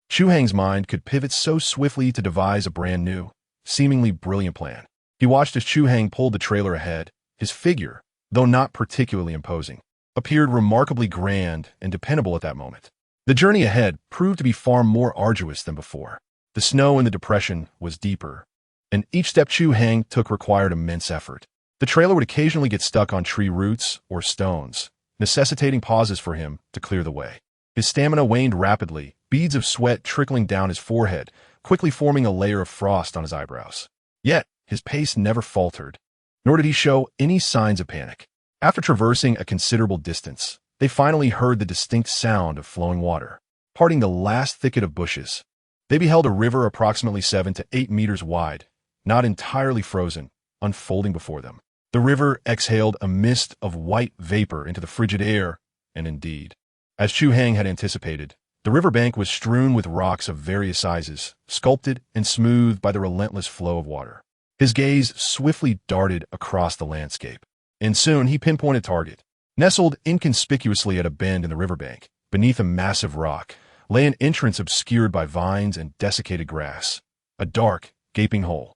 Speaker 1: Chu Hang's mind could pivot so swiftly to devise a brand new, seemingly brilliant plan. He watched as Chu Hang pulled the trailer ahead. His figure, though not particularly imposing, appeared remarkably grand and dependable at that moment. The journey ahead proved to be far more arduous than before. The snow in the depression was deeper, and each step Chu Hang took required immense effort. The trailer would occasionally get stuck on tree roots or stones, necessitating pauses for him to clear the way. His stamina waned rapidly, beads of sweat trickling down his forehead, quickly forming a layer of frost on his eyebrows. Yet, his pace never faltered, nor did he show any signs of panic. After traversing a considerable distance, they finally heard the distinct sound of flowing water, parting the last thicket of bushes. They beheld a river approximately 7 to 8 meters wide, not entirely frozen, unfolding before them. The river exhaled a mist of white vapor into the frigid air, and indeed, as Chu Hang had anticipated, the riverbank was strewn with rocks of various sizes, sculpted and smoothed by the relentless flow of water. His gaze swiftly darted across the landscape, and soon he pinpointed a target. Nestled inconspicuously at a bend in the riverbank, beneath a massive rock, lay an entrance obscured by vines and desiccated grass, a dark, gaping hole.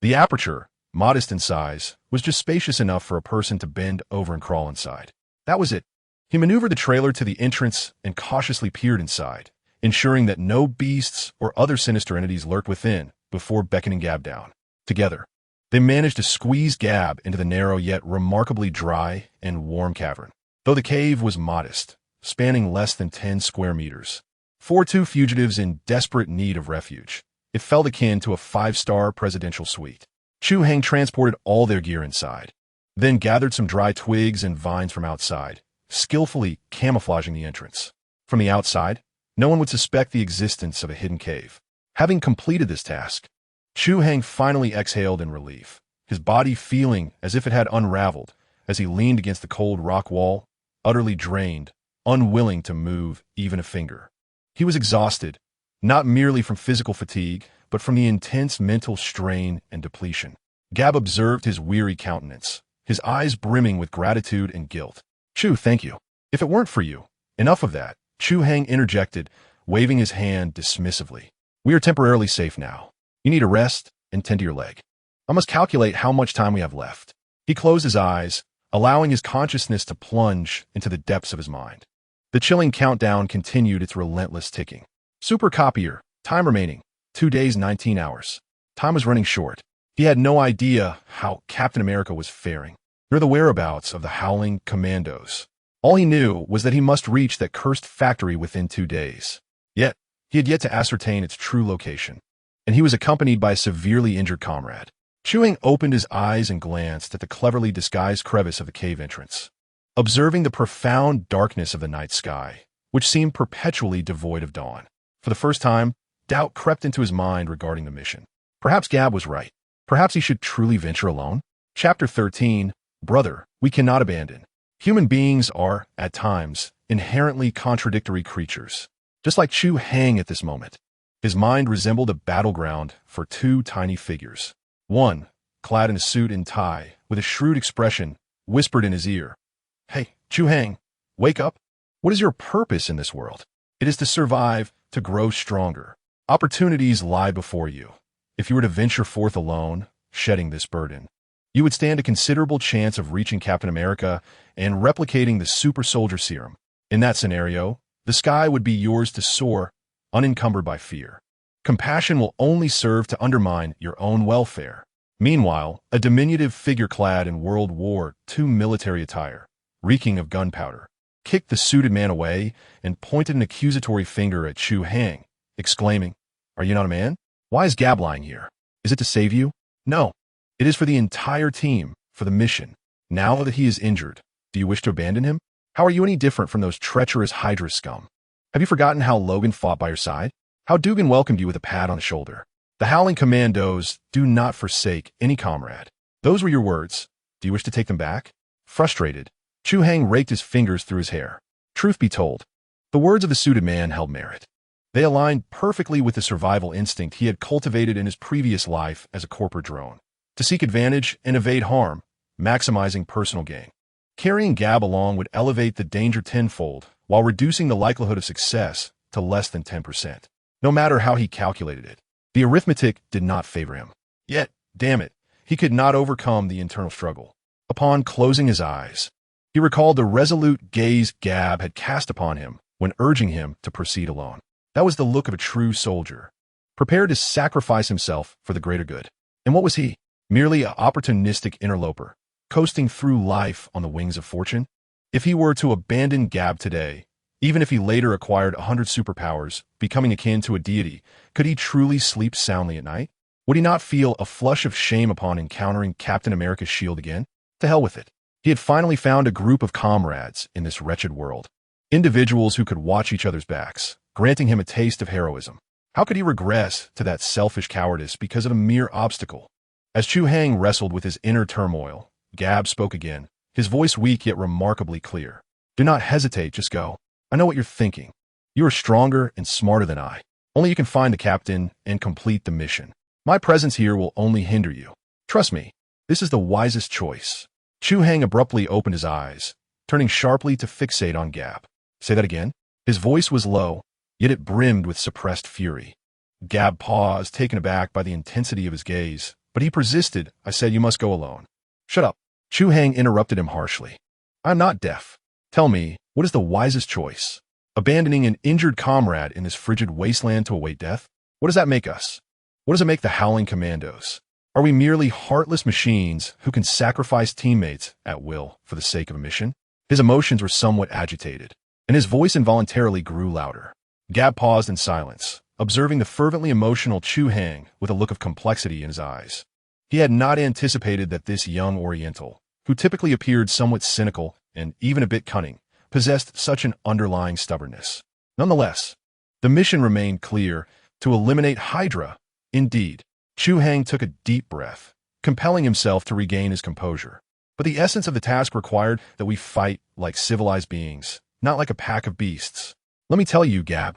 Speaker 1: The aperture, modest in size, was just spacious enough for a person to bend over and crawl inside. That was it. He maneuvered the trailer to the entrance and cautiously peered inside, ensuring that no beasts or other sinister entities lurked within before beckoning Gab down. Together, they managed to squeeze Gab into the narrow yet remarkably dry and warm cavern. Though the cave was modest, spanning less than 10 square meters, For two fugitives in desperate need of refuge, it felt akin to a five-star presidential suite. Chu Hai transported all their gear inside, then gathered some dry twigs and vines from outside, skillfully camouflaging the entrance. From the outside, no one would suspect the existence of a hidden cave. Having completed this task, Chu Hai finally exhaled in relief, his body feeling as if it had unraveled as he leaned against the cold rock wall, utterly drained, unwilling to move even a finger. He was exhausted, not merely from physical fatigue, but from the intense mental strain and depletion. Gab observed his weary countenance, his eyes brimming with gratitude and guilt. Chu, thank you. If it weren't for you, enough of that, Chu Hai interjected, waving his hand dismissively. We are temporarily safe now. You need a rest and tend to your leg. I must calculate how much time we have left. He closed his eyes, allowing his consciousness to plunge into the depths of his mind. The chilling countdown continued its relentless ticking. Super Copier, time remaining, 2 days, 19 hours. Time was running short. He had no idea how Captain America was faring, nor the whereabouts of the Howling Commandos. All he knew was that he must reach that cursed factory within 2 days. Yet, he had yet to ascertain its true location, and he was accompanied by a severely injured comrade. Chu Hai opened his eyes and glanced at the cleverly disguised crevice of the cave entrance, observing the profound darkness of the night sky, which seemed perpetually devoid of dawn. For the first time, doubt crept into his mind regarding the mission. Perhaps Gab was right. Perhaps he should truly venture alone. Chapter 13, Brother, we cannot abandon. Human beings are, at times, inherently contradictory creatures. Just like Chu Hai at this moment, his mind resembled a battleground for two tiny figures. One, clad in a suit and tie, with a shrewd expression, whispered in his ear, Hey, Chu Hai, wake up. What is your purpose in this world? It is to survive, to grow stronger. Opportunities lie before you. If you were to venture forth alone, shedding this burden, you would stand a considerable chance of reaching Captain America and replicating the super soldier serum. In that scenario, the sky would be yours to soar, unencumbered by fear. Compassion will only serve to undermine your own welfare. Meanwhile, a diminutive figure clad in World War II military attire, reeking of gunpowder, kicked the suited man away and pointed an accusatory finger at Chu Hai, exclaiming, Are you not a man? Why is Gab lying here? Is it to save you? No. It is for the entire team, for the mission. Now that he is injured, do you wish to abandon him? How are you any different from those treacherous Hydra scum? Have you forgotten how Logan fought by your side? How Dugan welcomed you with a pat on the shoulder? The Howling Commandos do not forsake any comrade. Those were your words. Do you wish to take them back? Frustrated, Chu Hai raked his fingers through his hair. Truth be told, the words of the suited man held merit. They aligned perfectly with the survival instinct he had cultivated in his previous life as a corporate drone, to seek advantage and evade harm, maximizing personal gain. Carrying Gab along would elevate the danger tenfold while reducing the likelihood of success to less than 10%. No matter how he calculated it, the arithmetic did not favor him. Yet, damn it, he could not overcome the internal struggle. Upon closing his eyes, he recalled the resolute gaze Gab had cast upon him when urging him to proceed alone. That was the look of a true soldier, prepared to sacrifice himself for the greater good. And what was he? Merely an opportunistic interloper, coasting through life on the wings of fortune? If he were to abandon Gab today, even if he later acquired 100 superpowers, becoming akin to a deity, could he truly sleep soundly at night? Would he not feel a flush of shame upon encountering Captain America's shield again? To hell with it. He had finally found a group of comrades in this wretched world. Individuals who could watch each other's backs, granting him a taste of heroism. How could he regress to that selfish cowardice because of a mere obstacle? As Chu Hai wrestled with his inner turmoil, Gab spoke again, his voice weak yet remarkably clear. Do not hesitate, just go. I know what you're thinking. You are stronger and smarter than I. Only you can find the captain and complete the mission. My presence here will only hinder you. Trust me, this is the wisest choice. Chu Hai abruptly opened his eyes, turning sharply to fixate on Gab. Say that again? His voice was low, yet it brimmed with suppressed fury. Gab paused, taken aback by the intensity of his gaze, but he persisted. I said you must go alone. Shut up. Chu Hai interrupted him harshly. I'm not deaf. Tell me, what is the wisest choice? Abandoning an injured comrade in this frigid wasteland to await death? What does that make us? What does it make the Howling Commandos? Are we merely heartless machines who can sacrifice teammates at will for the sake of a mission? His emotions were somewhat agitated, and his voice involuntarily grew louder. Gab paused in silence, observing the fervently emotional Chu Hai with a look of complexity in his eyes. He had not anticipated that this young Oriental, who typically appeared somewhat cynical and even a bit cunning, possessed such an underlying stubbornness. Nonetheless, the mission remained clear: to eliminate Hydra. Indeed, Chu Hai took a deep breath, compelling himself to regain his composure. But the essence of the task required that we fight like civilized beings, not like a pack of beasts. Let me tell you, Gab,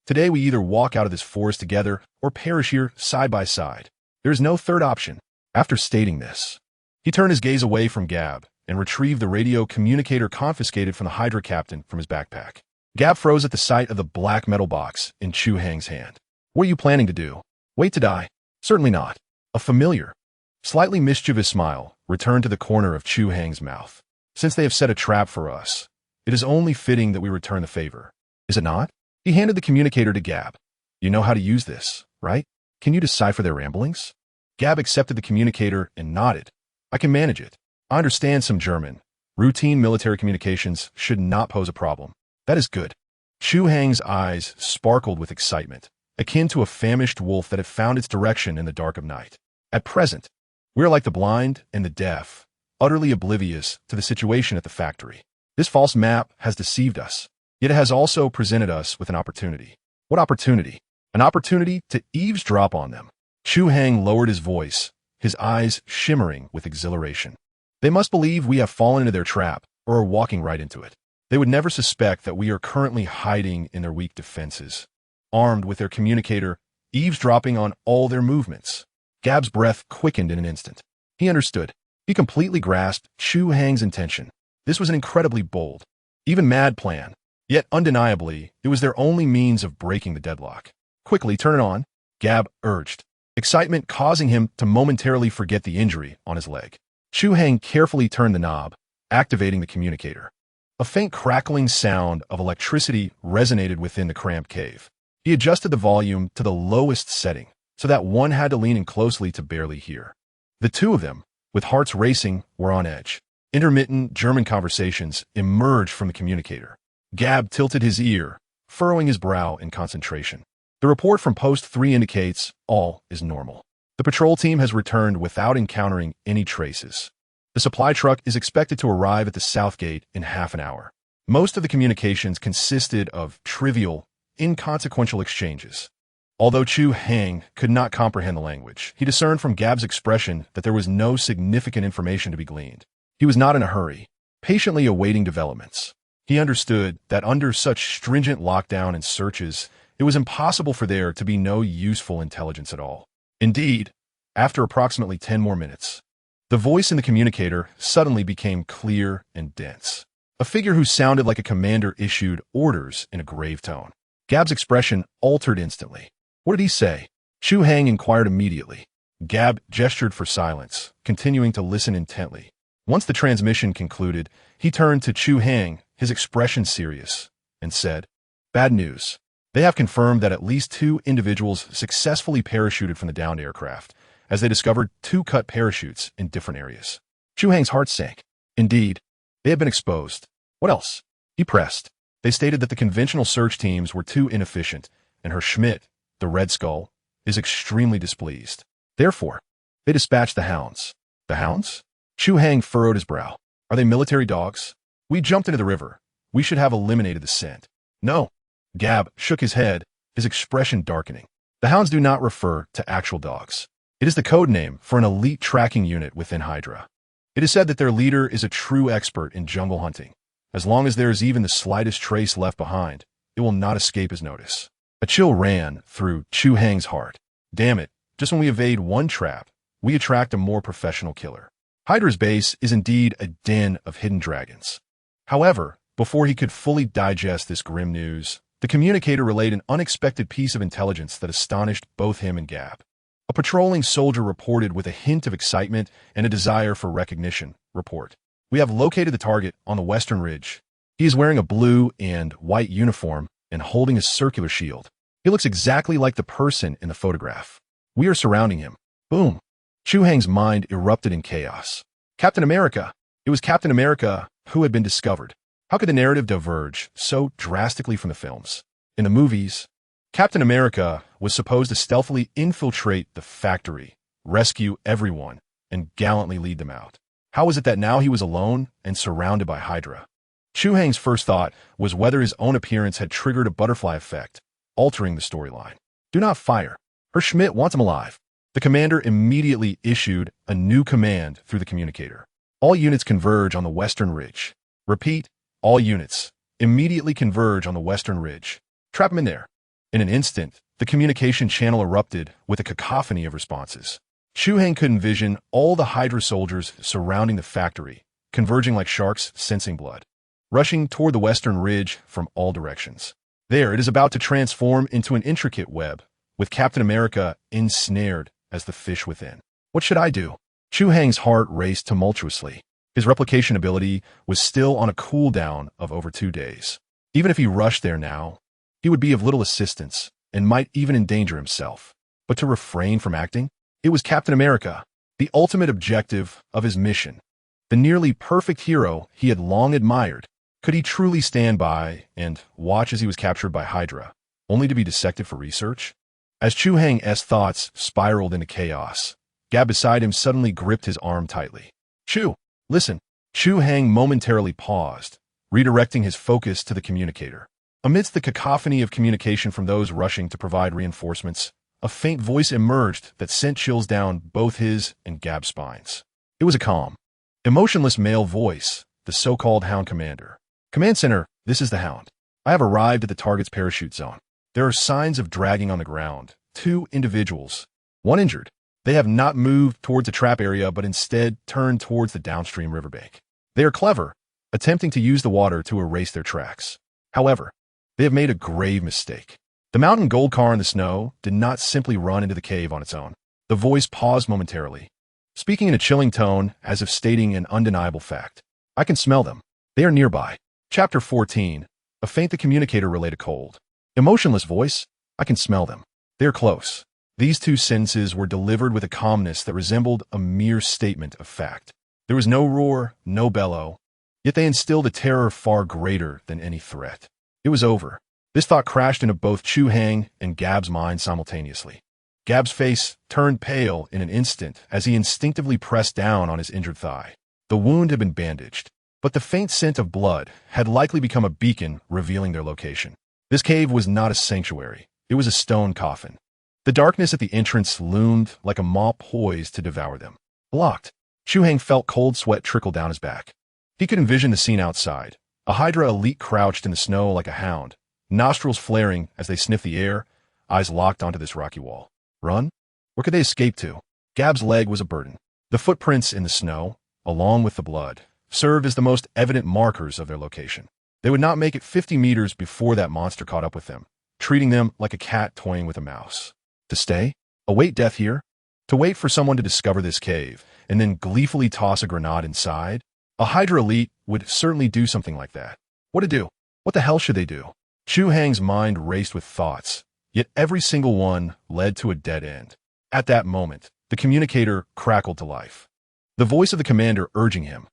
Speaker 1: today we either walk out of this forest together or perish here side by side. There is no third option. After stating this, he turned his gaze away from Gab and retrieved the radio communicator confiscated from the Hydra captain from his backpack. Gab froze at the sight of the black metal box in Chu Hai's hand. What are you planning to do? Wait to die? Certainly not. A familiar, slightly mischievous smile returned to the corner of Chu Hai's mouth. Since they have set a trap for us, it is only fitting that we return the favor. Is it not? He handed the communicator to Gab. You know how to use this, right? Can you decipher their ramblings? Gab accepted the communicator and nodded. I can manage it. I understand some German. Routine military communications should not pose a problem. That is good. Chu Hai's eyes sparkled with excitement, akin to a famished wolf that had found its direction in the dark of night. At present, we are like the blind and the deaf, utterly oblivious to the situation at the factory. This false map has deceived us, yet it has also presented us with an opportunity. What opportunity? An opportunity to eavesdrop on them. Chu Hai lowered his voice, his eyes shimmering with exhilaration. They must believe we have fallen into their trap or are walking right into it. They would never suspect that we are currently hiding in their weak defenses, armed with their communicator, eavesdropping on all their movements. Gab's breath quickened in an instant. He understood. He completely grasped Chu Hai's intention. This was an incredibly bold, even mad plan, yet undeniably, it was their only means of breaking the deadlock. Quickly, turn it on, Gab urged, excitement causing him to momentarily forget the injury on his leg. Chu Hai carefully turned the knob, activating the communicator. A faint crackling sound of electricity resonated within the cramped cave. He adjusted the volume to the lowest setting, so that one had to lean in closely to barely hear. The two of them, with hearts racing, were on edge. Intermittent German conversations emerged from the communicator. Gab tilted his ear, furrowing his brow in concentration. The report from Post 3 indicates all is normal. The patrol team has returned without encountering any traces. The supply truck is expected to arrive at the south gate in half an hour. Most of the communications consisted of trivial, inconsequential exchanges. Although Chu Hai could not comprehend the language, he discerned from Gab's expression that there was no significant information to be gleaned. He was not in a hurry, patiently awaiting developments. He understood that under such stringent lockdown and searches, it was impossible for there to be no useful intelligence at all. Indeed, after approximately 10 more minutes, the voice in the communicator suddenly became clear and dense. A figure who sounded like a commander issued orders in a grave tone. Gab's expression altered instantly. What did he say? Chu Hai inquired immediately. Gab gestured for silence, continuing to listen intently. Once the transmission concluded, he turned to Chu Hai, his expression serious, and said, "Bad news. They have confirmed that at least 2 individuals successfully parachuted from the downed aircraft, as they discovered 2 cut parachutes in different areas." Chu Hai's heart sank. Indeed, they had been exposed. What else? He pressed. They stated that the conventional search teams were too inefficient, and Herr Schmidt, the Red Skull, is extremely displeased. Therefore, they dispatched the hounds. The hounds? Chu Hai furrowed his brow. Are they military dogs? We jumped into the river. We should have eliminated the scent. No. Gab shook his head, his expression darkening. The hounds do not refer to actual dogs. It is the code name for an elite tracking unit within Hydra. It is said that their leader is a true expert in jungle hunting. As long as there is even the slightest trace left behind, it will not escape his notice. A chill ran through Chu Hai's heart. Damn it, just when we evade one trap, we attract a more professional killer. Hydra's base is indeed a den of hidden dragons. However, before he could fully digest this grim news, the communicator relayed an unexpected piece of intelligence that astonished both him and Gab. A patrolling soldier reported with a hint of excitement and a desire for recognition. Report. We have located the target on the western ridge. He is wearing a blue and white uniform and holding a circular shield. He looks exactly like the person in the photograph. We are surrounding him. Boom. Chu Hai's mind erupted in chaos. Captain America. It was Captain America who had been discovered. How could the narrative diverge so drastically from the films? In the movies, Captain America was supposed to stealthily infiltrate the factory, rescue everyone, and gallantly lead them out. How was it that now he was alone and surrounded by Hydra? Chu Hai's first thought was whether his own appearance had triggered a butterfly effect, altering the storyline. Do not fire. Herr Schmidt wants him alive. The commander immediately issued a new command through the communicator. All units converge on the western ridge. Repeat, all units immediately converge on the western ridge. Trap him in there. In an instant, the communication channel erupted with a cacophony of responses. Chu Hai could envision all the Hydra soldiers surrounding the factory, converging like sharks sensing blood, rushing toward the western ridge from all directions. There, it is about to transform into an intricate web, with Captain America ensnared as the fish within. What should I do? Chu Hai's heart raced tumultuously. His replication ability was still on a cooldown of over 2 days. Even if he rushed there now, he would be of little assistance and might even endanger himself. But to refrain from acting? It was Captain America, the ultimate objective of his mission. The nearly perfect hero he had long admired. Could he truly stand by and watch as he was captured by Hydra, only to be dissected for research? As Chu Hai's thoughts spiraled into chaos, Gab beside him suddenly gripped his arm tightly. Chu, listen. Chu Hai momentarily paused, redirecting his focus to the communicator. Amidst the cacophony of communication from those rushing to provide reinforcements, a faint voice emerged that sent chills down both his and Gab's spines. It was a calm, emotionless male voice, the so-called Hound Commander. Command Center, this is the Hound. I have arrived at the target's parachute zone. There are signs of dragging on the ground. 2 individuals, 1 injured. They have not moved towards the trap area, but instead turned towards the downstream riverbank. They are clever, attempting to use the water to erase their tracks. However, they have made a grave mistake. The mountain gold car in the snow did not simply run into the cave on its own. The voice paused momentarily, speaking in a chilling tone as if stating an undeniable fact. I can smell them. They are nearby. Chapter 14. A faint the communicator relayed a cold, emotionless voice. I can smell them. They are close. These 2 sentences were delivered with a calmness that resembled a mere statement of fact. There was no roar, no bellow, yet they instilled a terror far greater than any threat. It was over. This thought crashed into both Chu Hai and Gab's mind simultaneously. Gab's face turned pale in an instant as he instinctively pressed down on his injured thigh. The wound had been bandaged, but the faint scent of blood had likely become a beacon revealing their location. This cave was not a sanctuary. It was a stone coffin. The darkness at the entrance loomed like a maw poised to devour them. Blocked. Chu Hai felt cold sweat trickle down his back. He could envision the scene outside. A Hydra elite crouched in the snow like a hound, nostrils flaring as they sniffed the air, eyes locked onto this rocky wall. Run? Where could they escape to? Gab's leg was a burden. The footprints in the snow, along with the blood, served as the most evident markers of their location. They would not make it 50 meters before that monster caught up with them, treating them like a cat toying with a mouse. To stay? Await death here? To wait for someone to discover this cave, and then gleefully toss a grenade inside? A Hydra elite would certainly do something like that. What to do? What the hell should they do? Chu Hai's mind raced with thoughts, yet every single one led to a dead end. At that moment, the communicator crackled to life. The voice of the commander urging him,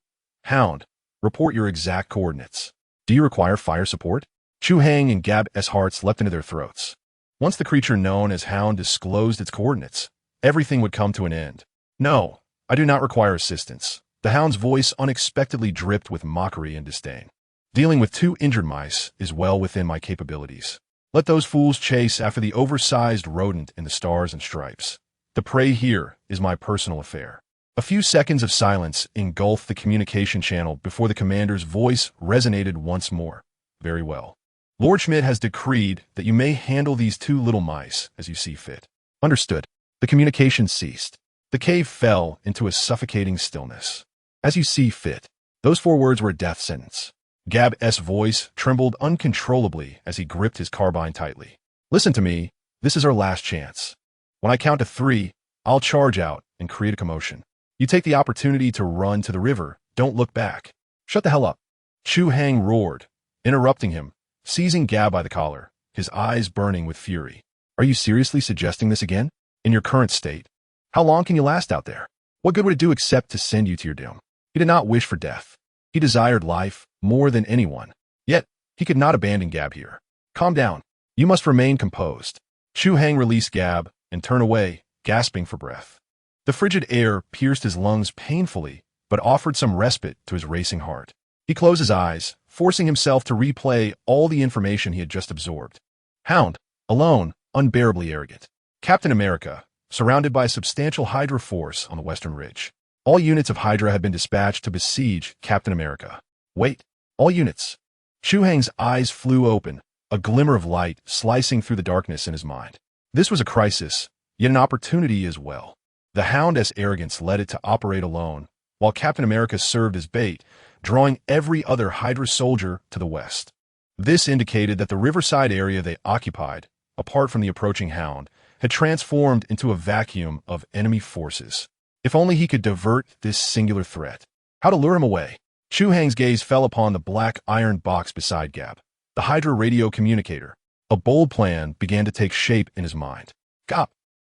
Speaker 1: Hound, report your exact coordinates. Do you require fire support? Chu Hai and Gab's hearts leapt into their throats. Once the creature known as Hound disclosed its coordinates, everything would come to an end. No, I do not require assistance. The Hound's voice unexpectedly dripped with mockery and disdain. Dealing with 2 injured mice is well within my capabilities. Let those fools chase after the oversized rodent in the stars and stripes. The prey here is my personal affair. A few seconds of silence engulfed the communication channel before the commander's voice resonated once more. Very well. Lord Schmidt has decreed that you may handle these 2 little mice as you see fit. Understood. The communication ceased. The cave fell into a suffocating stillness. As you see fit. Those 4 words were a death sentence. Gab's voice trembled uncontrollably as he gripped his carbine tightly. Listen to me. This is our last chance. When I count to 3, I'll charge out and create a commotion. You take the opportunity to run to the river. Don't look back. Shut the hell up. Chu Hai roared, interrupting him, seizing Gab by the collar, his eyes burning with fury. Are you seriously suggesting this again? In your current state? How long can you last out there? What good would it do except to send you to your doom? He did not wish for death. He desired life more than anyone. Yet, he could not abandon Gab here. Calm down. You must remain composed. Chu Hai released Gab and turned away, gasping for breath. The frigid air pierced his lungs painfully, but offered some respite to his racing heart. He closed his eyes, forcing himself to replay all the information he had just absorbed. Hound, alone, unbearably arrogant. Captain America, surrounded by a substantial Hydra force on the western ridge. All units of Hydra had been dispatched to besiege Captain America. Wait, all units. Chu Hai's eyes flew open, a glimmer of light slicing through the darkness in his mind. This was a crisis, yet an opportunity as well. The Hound's arrogance led it to operate alone, while Captain America served as bait, drawing every other Hydra soldier to the west. This indicated that the riverside area they occupied, apart from the approaching Hound, had transformed into a vacuum of enemy forces. If only he could divert this singular threat. How to lure him away? Chu Hai's gaze fell upon the black iron box beside Gab, the Hydra radio communicator. A bold plan began to take shape in his mind. Gab!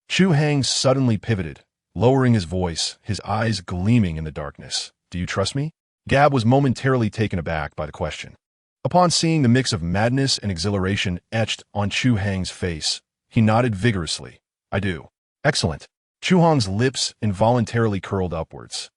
Speaker 1: Chu Hai suddenly pivoted, lowering his voice, his eyes gleaming in the darkness. Do you trust me? Gab was momentarily taken aback by the question. Upon seeing the mix of madness and exhilaration etched on Chu Hai's face, he nodded vigorously. I do. Excellent. Chu Hai's lips involuntarily curled upwards.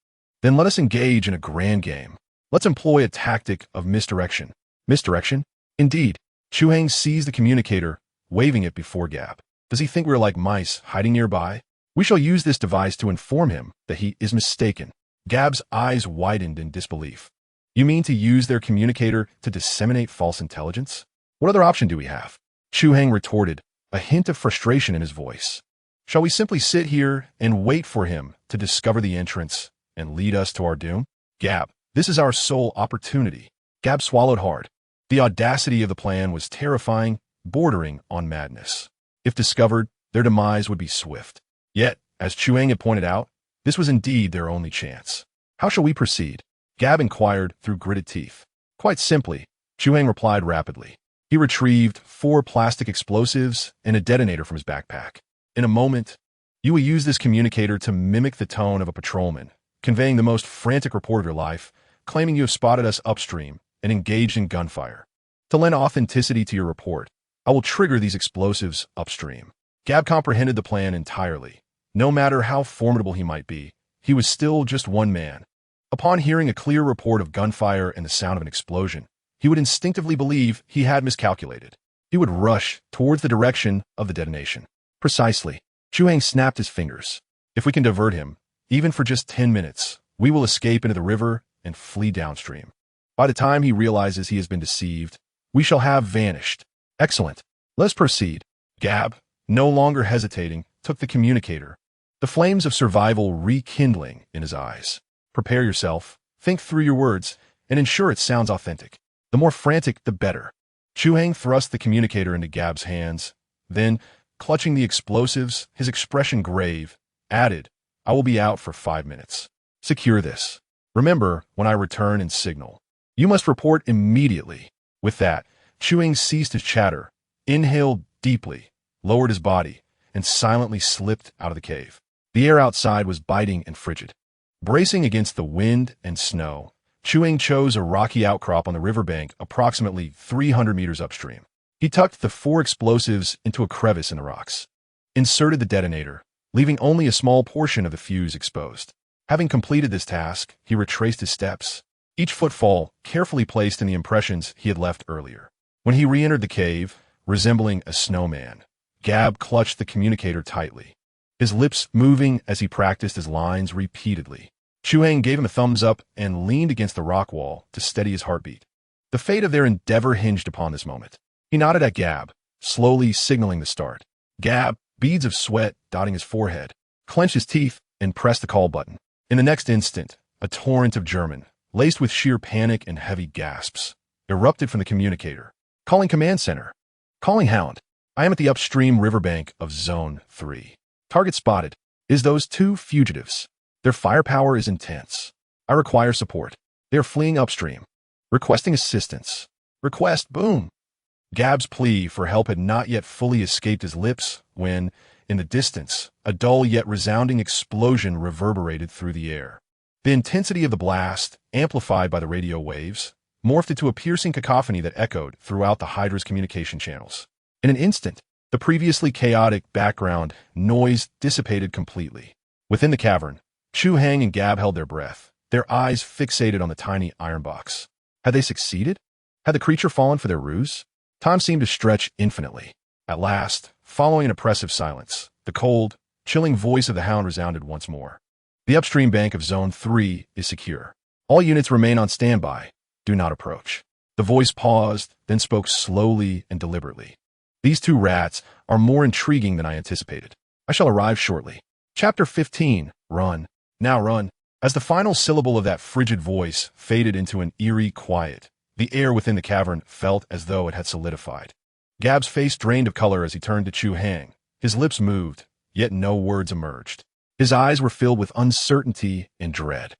Speaker 1: Then let us engage in a grand game. Let's employ a tactic of misdirection. Misdirection? Indeed. Chu Hai seized the communicator, waving it before Gab. Does he think we're like mice, hiding nearby? We shall use this device to inform him that he is mistaken. Gab's eyes widened in disbelief. You mean to use their communicator to disseminate false intelligence? What other option do we have? Chu Hai retorted, a hint of frustration in his voice. Shall we simply sit here and wait for him to discover the entrance and lead us to our doom? Gab, this is our sole opportunity. Gab swallowed hard. The audacity of the plan was terrifying, bordering on madness. If discovered, their demise would be swift. Yet, as Chu Hai had pointed out, this was indeed their only chance. How shall we proceed? Gab inquired through gritted teeth. Quite simply, Chu Hai replied rapidly. He retrieved 4 plastic explosives and a detonator from his backpack. In a moment, you will use this communicator to mimic the tone of a patrolman, conveying the most frantic report of your life, claiming you have spotted us upstream and engaged in gunfire. To lend authenticity to your report, I will trigger these explosives upstream. Gab comprehended the plan entirely. No matter how formidable he might be, he was still just one man. Upon hearing a clear report of gunfire and the sound of an explosion, he would instinctively believe he had miscalculated. He would rush towards the direction of the detonation. Precisely. Chu Hai snapped his fingers. If we can divert him, even for just 10 minutes, we will escape into the river and flee downstream. By the time he realizes he has been deceived, we shall have vanished. Excellent. Let's proceed. Gab, no longer hesitating, took the communicator, the flames of survival rekindling in his eyes. Prepare yourself, think through your words, and ensure it sounds authentic. The more frantic, the better. Chu Hai thrust the communicator into Gab's hands, then, clutching the explosives, his expression grave, added, I will be out for 5 minutes. Secure this. Remember when I return and signal. You must report immediately. With that, Chu Hai ceased his chatter, inhaled deeply, lowered his body, and silently slipped out of the cave. The air outside was biting and frigid. Bracing against the wind and snow, Chu Hai chose a rocky outcrop on the riverbank approximately 300 meters upstream. He tucked the 4 explosives into a crevice in the rocks, inserted the detonator, leaving only a small portion of the fuse exposed. Having completed this task, he retraced his steps, each footfall carefully placed in the impressions he had left earlier. When he re-entered the cave, resembling a snowman, Gab clutched the communicator tightly, his lips moving as he practiced his lines repeatedly. Chu Hai gave him a thumbs up and leaned against the rock wall to steady his heartbeat. The fate of their endeavor hinged upon this moment. He nodded at Gab, slowly signaling the start. Gab, beads of sweat dotting his forehead, clenched his teeth and pressed the call button. In the next instant, a torrent of German, laced with sheer panic and heavy gasps, erupted from the communicator. Calling command center. Calling Hound. I am at the upstream riverbank of Zone 3. Target spotted. Is those 2 fugitives. Their firepower is intense. I require support. They are fleeing upstream. Requesting assistance. Request, boom. Gab's plea for help had not yet fully escaped his lips when, in the distance, a dull yet resounding explosion reverberated through the air. The intensity of the blast, amplified by the radio waves, morphed into a piercing cacophony that echoed throughout the Hydra's communication channels. In an instant, the previously chaotic background noise dissipated completely. Within the cavern, Chu Hai and Gab held their breath, their eyes fixated on the tiny iron box. Had they succeeded? Had the creature fallen for their ruse? Time seemed to stretch infinitely. At last, following an oppressive silence, the cold, chilling voice of the hound resounded once more. The upstream bank of Zone 3 is secure. All units remain on standby. Do not approach. The voice paused, then spoke slowly and deliberately. These two rats are more intriguing than I anticipated. I shall arrive shortly. Chapter 15. Run. Now run. As the final syllable of that frigid voice faded into an eerie quiet, the air within the cavern felt as though it had solidified. Gab's face drained of color as he turned to Chu Hai. His lips moved, yet no words emerged. His eyes were filled with uncertainty and dread.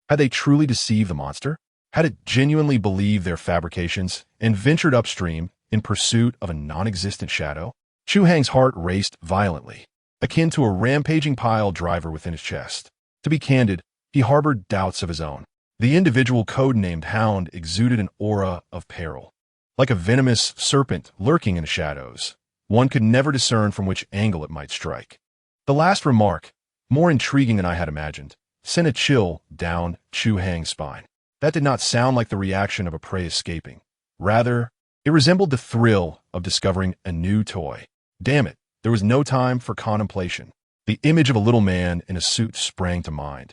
Speaker 1: Had they truly deceived the monster? Had it genuinely believed their fabrications and ventured upstream in pursuit of a non-existent shadow? Chu Hai's heart raced violently, akin to a rampaging pile driver within his chest. To be candid, he harbored doubts of his own. The individual code-named Hound exuded an aura of peril. Like a venomous serpent lurking in the shadows, one could never discern from which angle it might strike. The last remark, more intriguing than I had imagined, sent a chill down Chu Hai's spine. That did not sound like the reaction of a prey escaping. Rather, it resembled the thrill of discovering a new toy. Damn it, there was no time for contemplation. The image of a little man in a suit sprang to mind,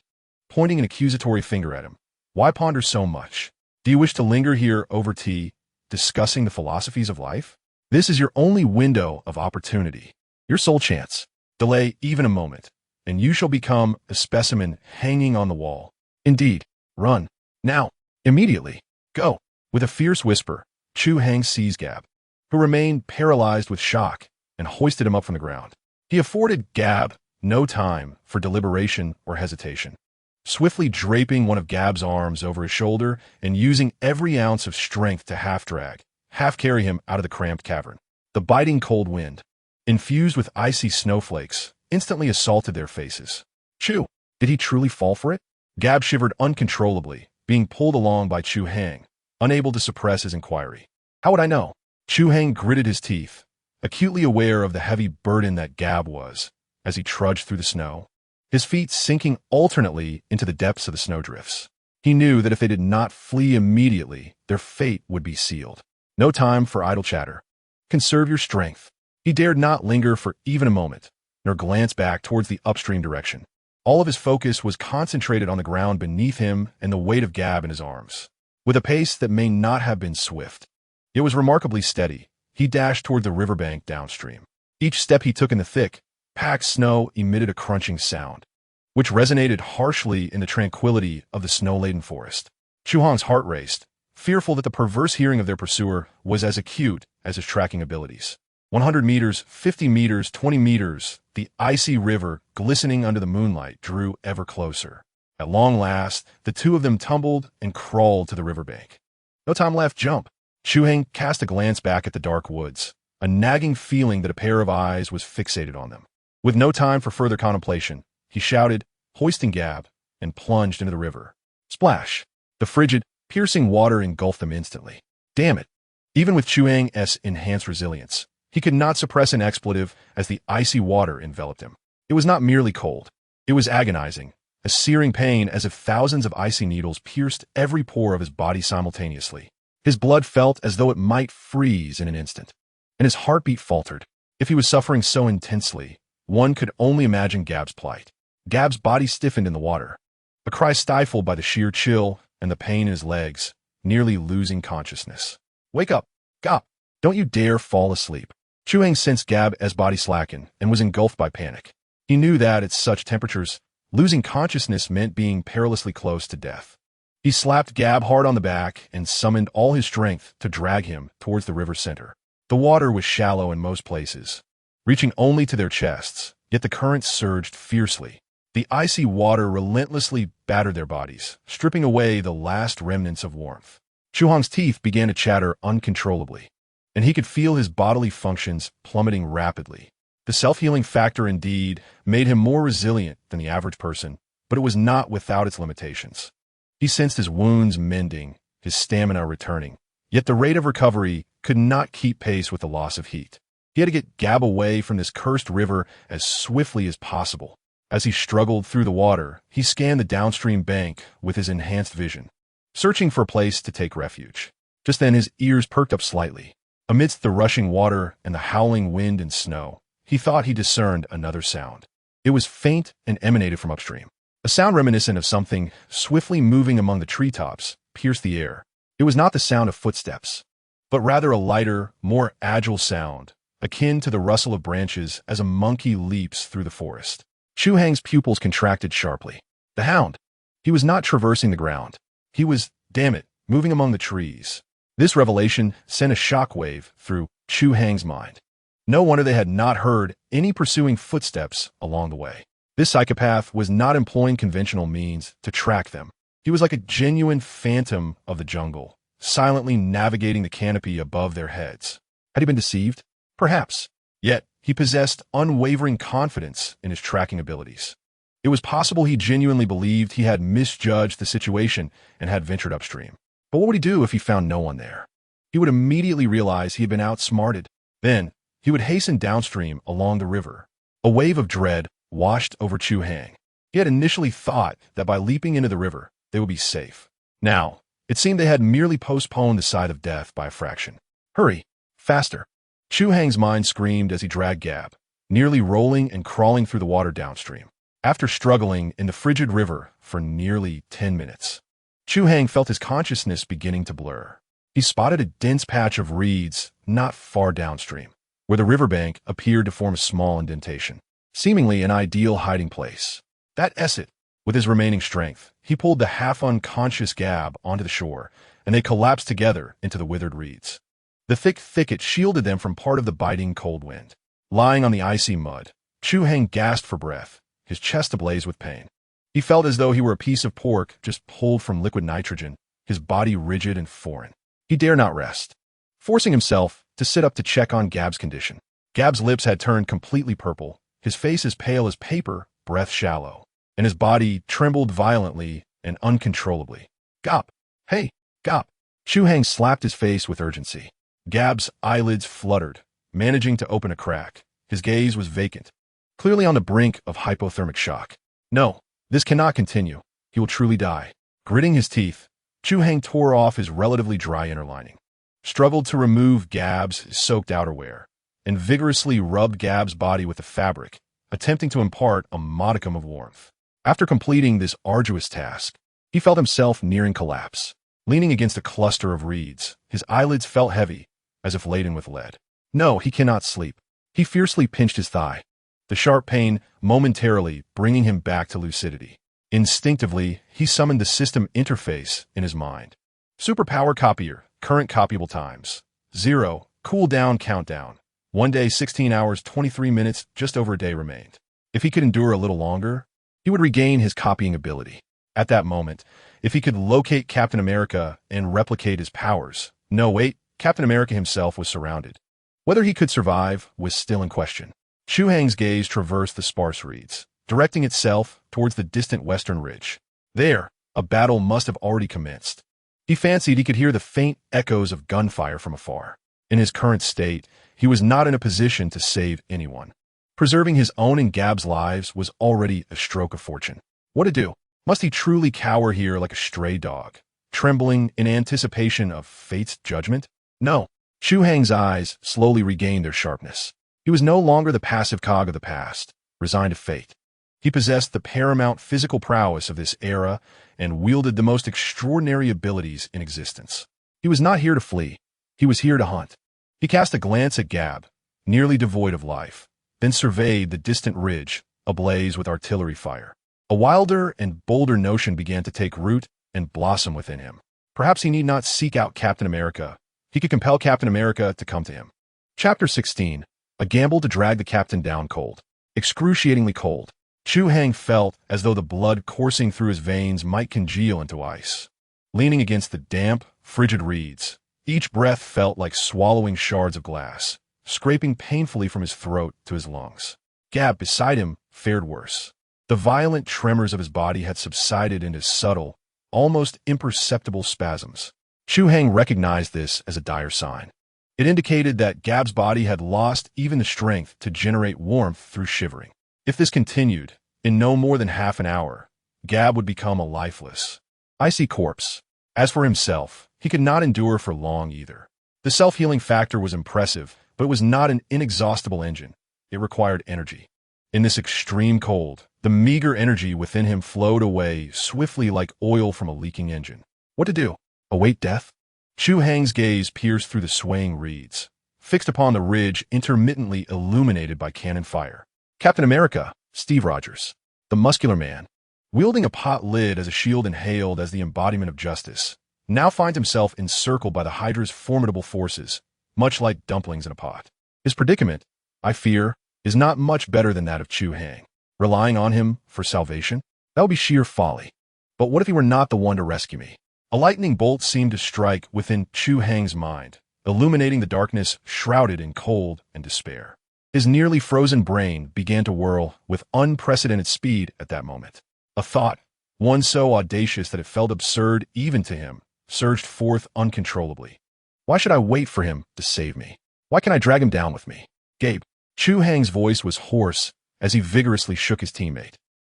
Speaker 1: pointing an accusatory finger at him. Why ponder so much? Do you wish to linger here over tea, discussing the philosophies of life? This is your only window of opportunity, your sole chance. Delay even a moment, and you shall become a specimen hanging on the wall. Indeed, run. Now, immediately, go. With a fierce whisper, Chu Hai seized Gab, who remained paralyzed with shock, and hoisted him up from the ground. He afforded Gab no time for deliberation or hesitation. Swiftly draping one of Gab's arms over his shoulder and using every ounce of strength to half-drag, half-carry him out of the cramped cavern. The biting cold wind, infused with icy snowflakes, instantly assaulted their faces. Chu, did he truly fall for it? Gab shivered uncontrollably, being pulled along by Chu Hai, unable to suppress his inquiry. How would I know? Chu Hai gritted his teeth, acutely aware of the heavy burden that Gab was, as he trudged through the snow, his feet sinking alternately into the depths of the snowdrifts. He knew that if they did not flee immediately, their fate would be sealed. No time for idle chatter. Conserve your strength. He dared not linger for even a moment, nor glance back towards the upstream direction. All of his focus was concentrated on the ground beneath him and the weight of Gab in his arms. With a pace that may not have been swift, it was remarkably steady. He dashed toward the riverbank downstream. Each step he took in the thick, packed snow emitted a crunching sound, which resonated harshly in the tranquility of the snow-laden forest. Chu Hai's heart raced, fearful that the perverse hearing of their pursuer was as acute as his tracking abilities. 100 meters, 50 meters, 20 meters, the icy river, glistening under the moonlight, drew ever closer. At long last, the two of them tumbled and crawled to the riverbank. No time left, jump. Chu Hai cast a glance back at the dark woods, a nagging feeling that a pair of eyes was fixated on them. With no time for further contemplation, he shouted, hoisting Gab, and plunged into the river. Splash! The frigid, piercing water engulfed them instantly. Damn it! Even with Chu Hai's enhanced resilience, he could not suppress an expletive as the icy water enveloped him. It was not merely cold. It was agonizing, a searing pain as if thousands of icy needles pierced every pore of his body simultaneously. His blood felt as though it might freeze in an instant, and his heartbeat faltered. If he was suffering so intensely, one could only imagine Gab's plight. Gab's body stiffened in the water, a cry stifled by the sheer chill and the pain in his legs, nearly losing consciousness. Wake up! Gab! Don't you dare fall asleep. Chu Hai sensed Gab's body slacken and was engulfed by panic. He knew that at such temperatures, losing consciousness meant being perilously close to death. He slapped Gab hard on the back and summoned all his strength to drag him towards the river's center. The water was shallow in most places, reaching only to their chests, yet the current surged fiercely. The icy water relentlessly battered their bodies, stripping away the last remnants of warmth. Chu Hai's teeth began to chatter uncontrollably, and he could feel his bodily functions plummeting rapidly. The self-healing factor indeed made him more resilient than the average person, but it was not without its limitations. He sensed his wounds mending, his stamina returning, yet the rate of recovery could not keep pace with the loss of heat. He had to get Gab away from this cursed river as swiftly as possible. As he struggled through the water, he scanned the downstream bank with his enhanced vision, searching for a place to take refuge. Just then his ears perked up slightly. Amidst the rushing water and the howling wind and snow, he thought he discerned another sound. It was faint and emanated from upstream. A sound reminiscent of something swiftly moving among the treetops pierced the air. It was not the sound of footsteps, but rather a lighter, more agile sound, akin to the rustle of branches as a monkey leaps through the forest. Chu Hai's pupils contracted sharply. The hound! He was not traversing the ground. He was, damn it, moving among the trees. This revelation sent a shockwave through Chu Hai's mind. No wonder they had not heard any pursuing footsteps along the way. This psychopath was not employing conventional means to track them. He was like a genuine phantom of the jungle, silently navigating the canopy above their heads. Had he been deceived? Perhaps. Yet, he possessed unwavering confidence in his tracking abilities. It was possible he genuinely believed he had misjudged the situation and had ventured upstream. But what would he do if he found no one there? He would immediately realize he had been outsmarted. Then, he would hasten downstream along the river. A wave of dread washed over Chu Hai. He had initially thought that by leaping into the river, they would be safe. Now, it seemed they had merely postponed the sight of death by a fraction. Hurry! Faster! Chu Hai's mind screamed as he dragged Gab, nearly rolling and crawling through the water downstream. After struggling in the frigid river for nearly 10 minutes, Chu Hai felt his consciousness beginning to blur. He spotted a dense patch of reeds not far downstream, where the riverbank appeared to form a small indentation, seemingly an ideal hiding place. That it. With his remaining strength, he pulled the half-unconscious Gab onto the shore, and they collapsed together into the withered reeds. The thick thicket shielded them from part of the biting cold wind. Lying on the icy mud, Chu Hai gasped for breath, his chest ablaze with pain. He felt as though he were a piece of pork just pulled from liquid nitrogen, his body rigid and foreign. He dare not rest, forcing himself to sit up to check on Gab's condition. Gab's lips had turned completely purple, his face as pale as paper, breath shallow, and his body trembled violently and uncontrollably. Gab! Hey, Gab! Chu Hai slapped his face with urgency. Gab's eyelids fluttered, managing to open a crack. His gaze was vacant, clearly on the brink of hypothermic shock. No, this cannot continue. He will truly die. Gritting his teeth, Chu Hai tore off his relatively dry inner lining, struggled to remove Gab's soaked outerwear, and vigorously rubbed Gab's body with the fabric, attempting to impart a modicum of warmth. After completing this arduous task, he felt himself nearing collapse. Leaning against a cluster of reeds, his eyelids felt heavy, as if laden with lead. No, he cannot sleep. He fiercely pinched his thigh, the sharp pain momentarily bringing him back to lucidity. Instinctively, he summoned the system interface in his mind. Superpower Copier, current copyable times. 0, cooldown countdown. 1 day, 16 hours, 23 minutes, just over a day remained. If he could endure a little longer, he would regain his copying ability. At that moment, if he could locate Captain America and replicate his powers. No, wait, Captain America himself was surrounded. Whether he could survive was still in question. Chu Hai's gaze traversed the sparse reeds, directing itself towards the distant western ridge. There, a battle must have already commenced. He fancied he could hear the faint echoes of gunfire from afar. In his current state, he was not in a position to save anyone. Preserving his own and Gab's lives was already a stroke of fortune. What to do? Must he truly cower here like a stray dog, trembling in anticipation of fate's judgment? No. Chu Hai's eyes slowly regained their sharpness. He was no longer the passive cog of the past, resigned to fate. He possessed the paramount physical prowess of this era and wielded the most extraordinary abilities in existence. He was not here to flee. He was here to hunt. He cast a glance at Gab, nearly devoid of life, then surveyed the distant ridge, ablaze with artillery fire. A wilder and bolder notion began to take root and blossom within him. Perhaps he need not seek out Captain America. He could compel Captain America to come to him. Chapter 16. A gamble to drag the captain down cold. Excruciatingly cold. Chu Hai felt as though the blood coursing through his veins might congeal into ice. Leaning against the damp, frigid reeds, each breath felt like swallowing shards of glass, scraping painfully from his throat to his lungs. Gab beside him fared worse. The violent tremors of his body had subsided into subtle, almost imperceptible spasms. Chu Hai recognized this as a dire sign. It indicated that Gab's body had lost even the strength to generate warmth through shivering. If this continued, in no more than half an hour, Gab would become a lifeless, icy corpse. As for himself, he could not endure for long either. The self-healing factor was impressive, but it was not an inexhaustible engine. It required energy. In this extreme cold, the meager energy within him flowed away swiftly like oil from a leaking engine. What to do? Await death? Chu Hai's gaze pierced through the swaying reeds, fixed upon the ridge intermittently illuminated by cannon fire. Captain America, Steve Rogers, the muscular man, wielding a pot lid as a shield and hailed as the embodiment of justice, now finds himself encircled by the Hydra's formidable forces, much like dumplings in a pot. His predicament, I fear, is not much better than that of Chu Hai. Relying on him for salvation? That would be sheer folly. But what if he were not the one to rescue me? A lightning bolt seemed to strike within Chu Hai's mind, illuminating the darkness shrouded in cold and despair. His nearly frozen brain began to whirl with unprecedented speed at that moment. A thought, one so audacious that it felt absurd even to him, surged forth uncontrollably. Why should I wait for him to save me? Why can't I drag him down with me? Gabe. Chu Hai's voice was hoarse as he vigorously shook his teammate,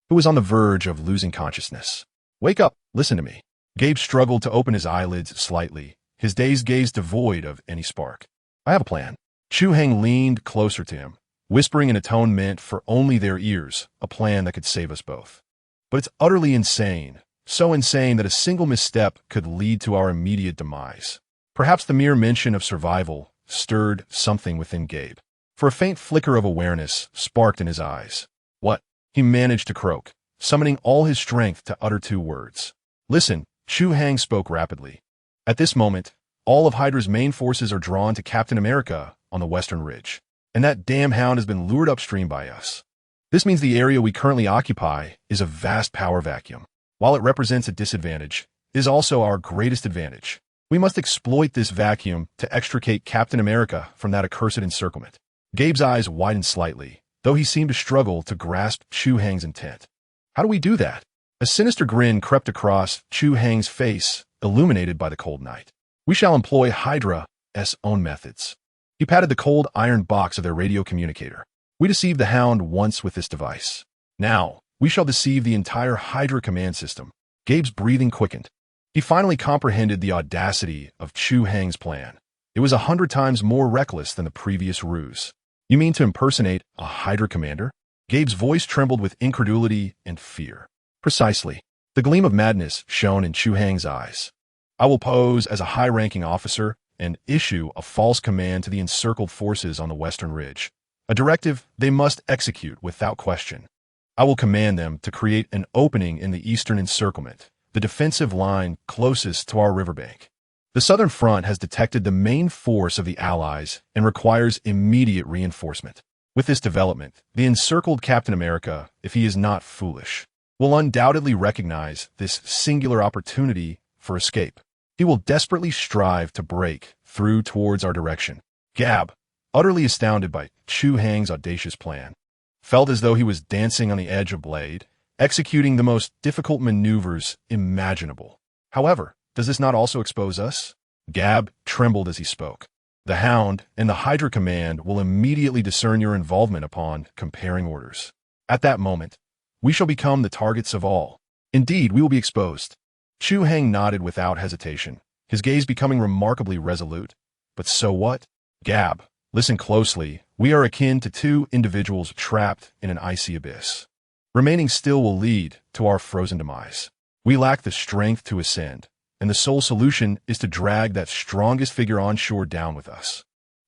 Speaker 1: who was on the verge of losing consciousness. Wake up, listen to me. Gabe struggled to open his eyelids slightly, his dazed gaze devoid of any spark. I have a plan. Chu Hai leaned closer to him, whispering in a tone meant for only their ears, a plan that could save us both. But it's utterly insane, so insane that a single misstep could lead to our immediate demise. Perhaps the mere mention of survival stirred something within Gabe, for a faint flicker of awareness sparked in his eyes. What? He managed to croak, summoning all his strength to utter two words. Listen, Chu Hai spoke rapidly. At this moment, all of Hydra's main forces are drawn to Captain America on the western ridge, and that damn hound has been lured upstream by us. This means the area we currently occupy is a vast power vacuum. While it represents a disadvantage, it is also our greatest advantage. We must exploit this vacuum to extricate Captain America from that accursed encirclement. Gabe's eyes widened slightly, though he seemed to struggle to grasp Chu Hai's intent. How do we do that? A sinister grin crept across Chu Hai's face, illuminated by the cold night. We shall employ Hydra's own methods. He patted the cold iron box of their radio communicator. We deceived the hound once with this device. Now, we shall deceive the entire Hydra command system. Gabe's breathing quickened. He finally comprehended the audacity of Chu Hai's plan. It was 100 times more reckless than the previous ruse. You mean to impersonate a Hydra commander? Gabe's voice trembled with incredulity and fear. Precisely. The gleam of madness shone in Chu Hai's eyes. I will pose as a high-ranking officer and issue a false command to the encircled forces on the western ridge. A directive they must execute without question. I will command them to create an opening in the eastern encirclement, the defensive line closest to our riverbank. The southern front has detected the main force of the Allies and requires immediate reinforcement. With this development, the encircled Captain America, if he is not foolish, will undoubtedly recognize this singular opportunity for escape. He will desperately strive to break through towards our direction. Gab, utterly astounded by Chu Hai's audacious plan, felt as though he was dancing on the edge of blade, executing the most difficult maneuvers imaginable. However, does this not also expose us? Gab trembled as he spoke. The Hound and the Hydra Command will immediately discern your involvement upon comparing orders. At that moment, we shall become the targets of all. Indeed, we will be exposed. Chu Hai nodded without hesitation, his gaze becoming remarkably resolute. But so what? Gab, listen closely. We are akin to two individuals trapped in an icy abyss. Remaining still will lead to our frozen demise. We lack the strength to ascend, and the sole solution is to drag that strongest figure on shore down with us.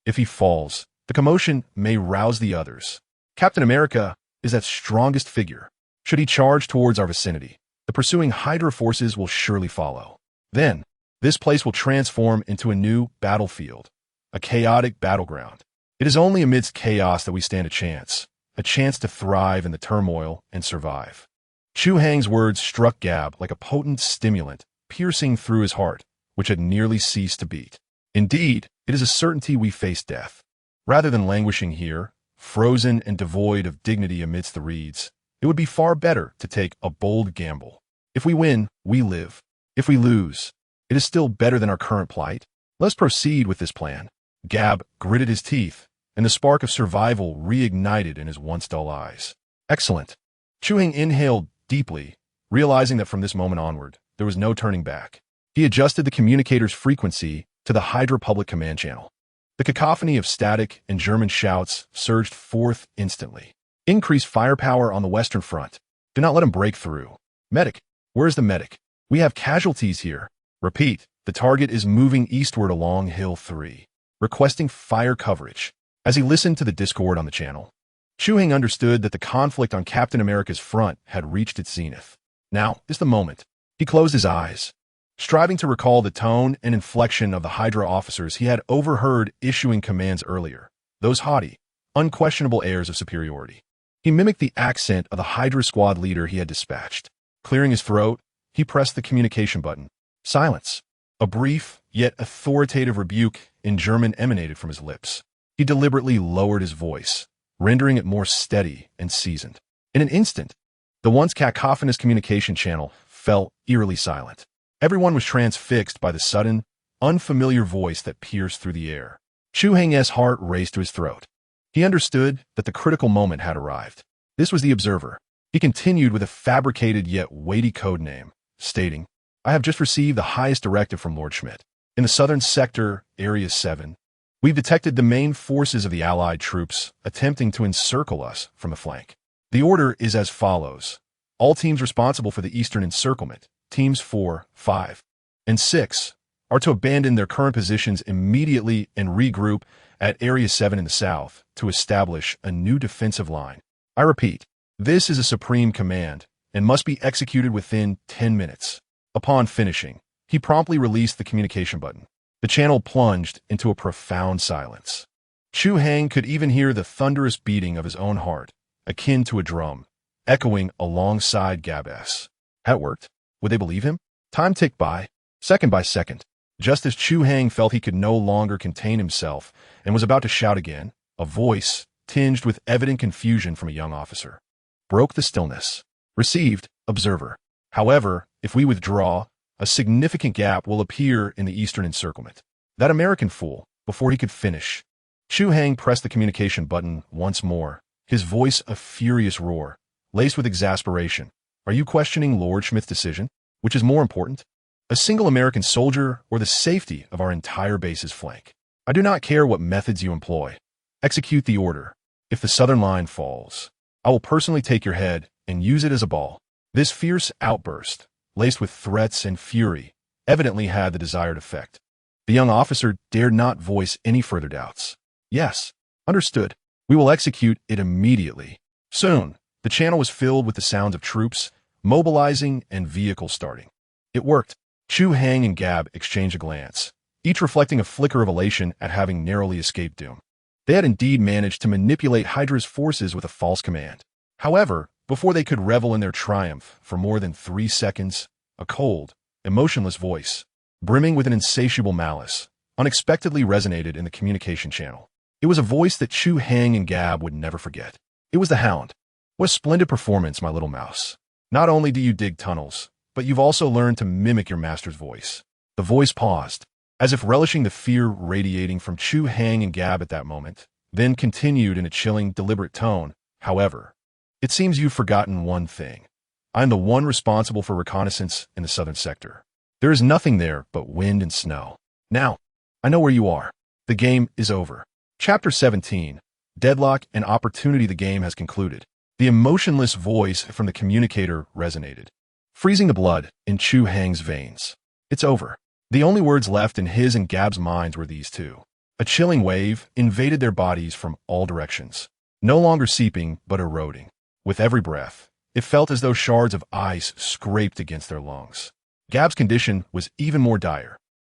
Speaker 1: If he falls, the commotion may rouse the others. Captain America is that strongest figure. Should he charge towards our vicinity, the pursuing Hydra forces will surely follow. Then, this place will transform into a new battlefield, a chaotic battleground. It is only amidst chaos that we stand a chance to thrive in the turmoil and survive. Chu Hai's words struck Gab like a potent stimulant, piercing through his heart, which had nearly ceased to beat. Indeed, it is a certainty we face death. Rather than languishing here, frozen and devoid of dignity amidst the reeds, it would be far better to take a bold gamble. If we win, we live. If we lose, it is still better than our current plight. Let's proceed with this plan. Gab gritted his teeth, and the spark of survival reignited in his once dull eyes. Excellent. Chu Hai inhaled deeply, realizing that from this moment onward, there was no turning back. He adjusted the communicator's frequency to the Hydra public command channel. The cacophony of static and German shouts surged forth instantly. Increase firepower on the Western Front. Do not let him break through. Medic. Where is the medic? We have casualties here. Repeat. The target is moving eastward along Hill 3. Requesting fire coverage. As he listened to the discord on the channel, Chu Hai understood that the conflict on Captain America's front had reached its zenith. Now is the moment. He closed his eyes, striving to recall the tone and inflection of the Hydra officers he had overheard issuing commands earlier, those haughty, unquestionable airs of superiority. He mimicked the accent of the Hydra squad leader he had dispatched. Clearing his throat, he pressed the communication button. Silence. A brief, yet authoritative rebuke in German emanated from his lips. He deliberately lowered his voice, rendering it more steady and seasoned. In an instant, the once cacophonous communication channel fell eerily silent. Everyone was transfixed by the sudden, unfamiliar voice that pierced through the air. Chu Hai's heart raced to his throat. He understood that the critical moment had arrived. This was the Observer. He continued with a fabricated yet weighty code name, stating, I have just received the highest directive from Lord Schmidt. In the southern sector, Area 7, we've detected the main forces of the Allied troops attempting to encircle us from the flank. The order is as follows. All teams responsible for the eastern encirclement, teams 4, 5, and 6, are to abandon their current positions immediately and regroup at Area 7 in the south to establish a new defensive line. I repeat, this is a supreme command and must be executed within 10 minutes. Upon finishing, he promptly released the communication button. The channel plunged into a profound silence. Chu Hai could even hear the thunderous beating of his own heart, akin to a drum, echoing alongside Gab's. Had it worked? Would they believe him? Time ticked by second. Just as Chu Hai felt he could no longer contain himself and was about to shout again, a voice, tinged with evident confusion from a young officer, broke the stillness. Received, Observer. However, if we withdraw, a significant gap will appear in the eastern encirclement. That American fool, before he could finish. Chu Hai pressed the communication button once more, his voice a furious roar, laced with exasperation. Are you questioning Lord Schmidt's decision? Which is more important? A single American soldier or the safety of our entire base's flank? I do not care what methods you employ. Execute the order. If the southern line falls, I will personally take your head and use it as a ball. This fierce outburst, laced with threats and fury, evidently had the desired effect. The young officer dared not voice any further doubts. Yes, understood. We will execute it immediately. Soon, the channel was filled with the sounds of troops mobilizing and vehicles starting. It worked. Chu Hai and Gab exchanged a glance, each reflecting a flicker of elation at having narrowly escaped doom. They had indeed managed to manipulate Hydra's forces with a false command. However, before they could revel in their triumph for more than 3 seconds, a cold, emotionless voice, brimming with an insatiable malice, unexpectedly resonated in the communication channel. It was a voice that Chu Hai and Gab would never forget. It was the Hound. What a splendid performance, my little mouse. Not only do you dig tunnels, but you've also learned to mimic your master's voice. The voice paused, as if relishing the fear radiating from Chu Hai and Gab at that moment, then continued in a chilling, deliberate tone. However, it seems you've forgotten one thing. I'm the one responsible for reconnaissance in the southern sector. There is nothing there but wind and snow. Now, I know where you are. The game is over. Chapter 17. Deadlock and Opportunity. The game has concluded. The emotionless voice from the communicator resonated, freezing the blood in Chu Hai's veins. It's over. The only words left in his and Gab's minds were these two. A chilling wave invaded their bodies from all directions, no longer seeping but eroding. With every breath, it felt as though shards of ice scraped against their lungs. Gab's condition was even more dire.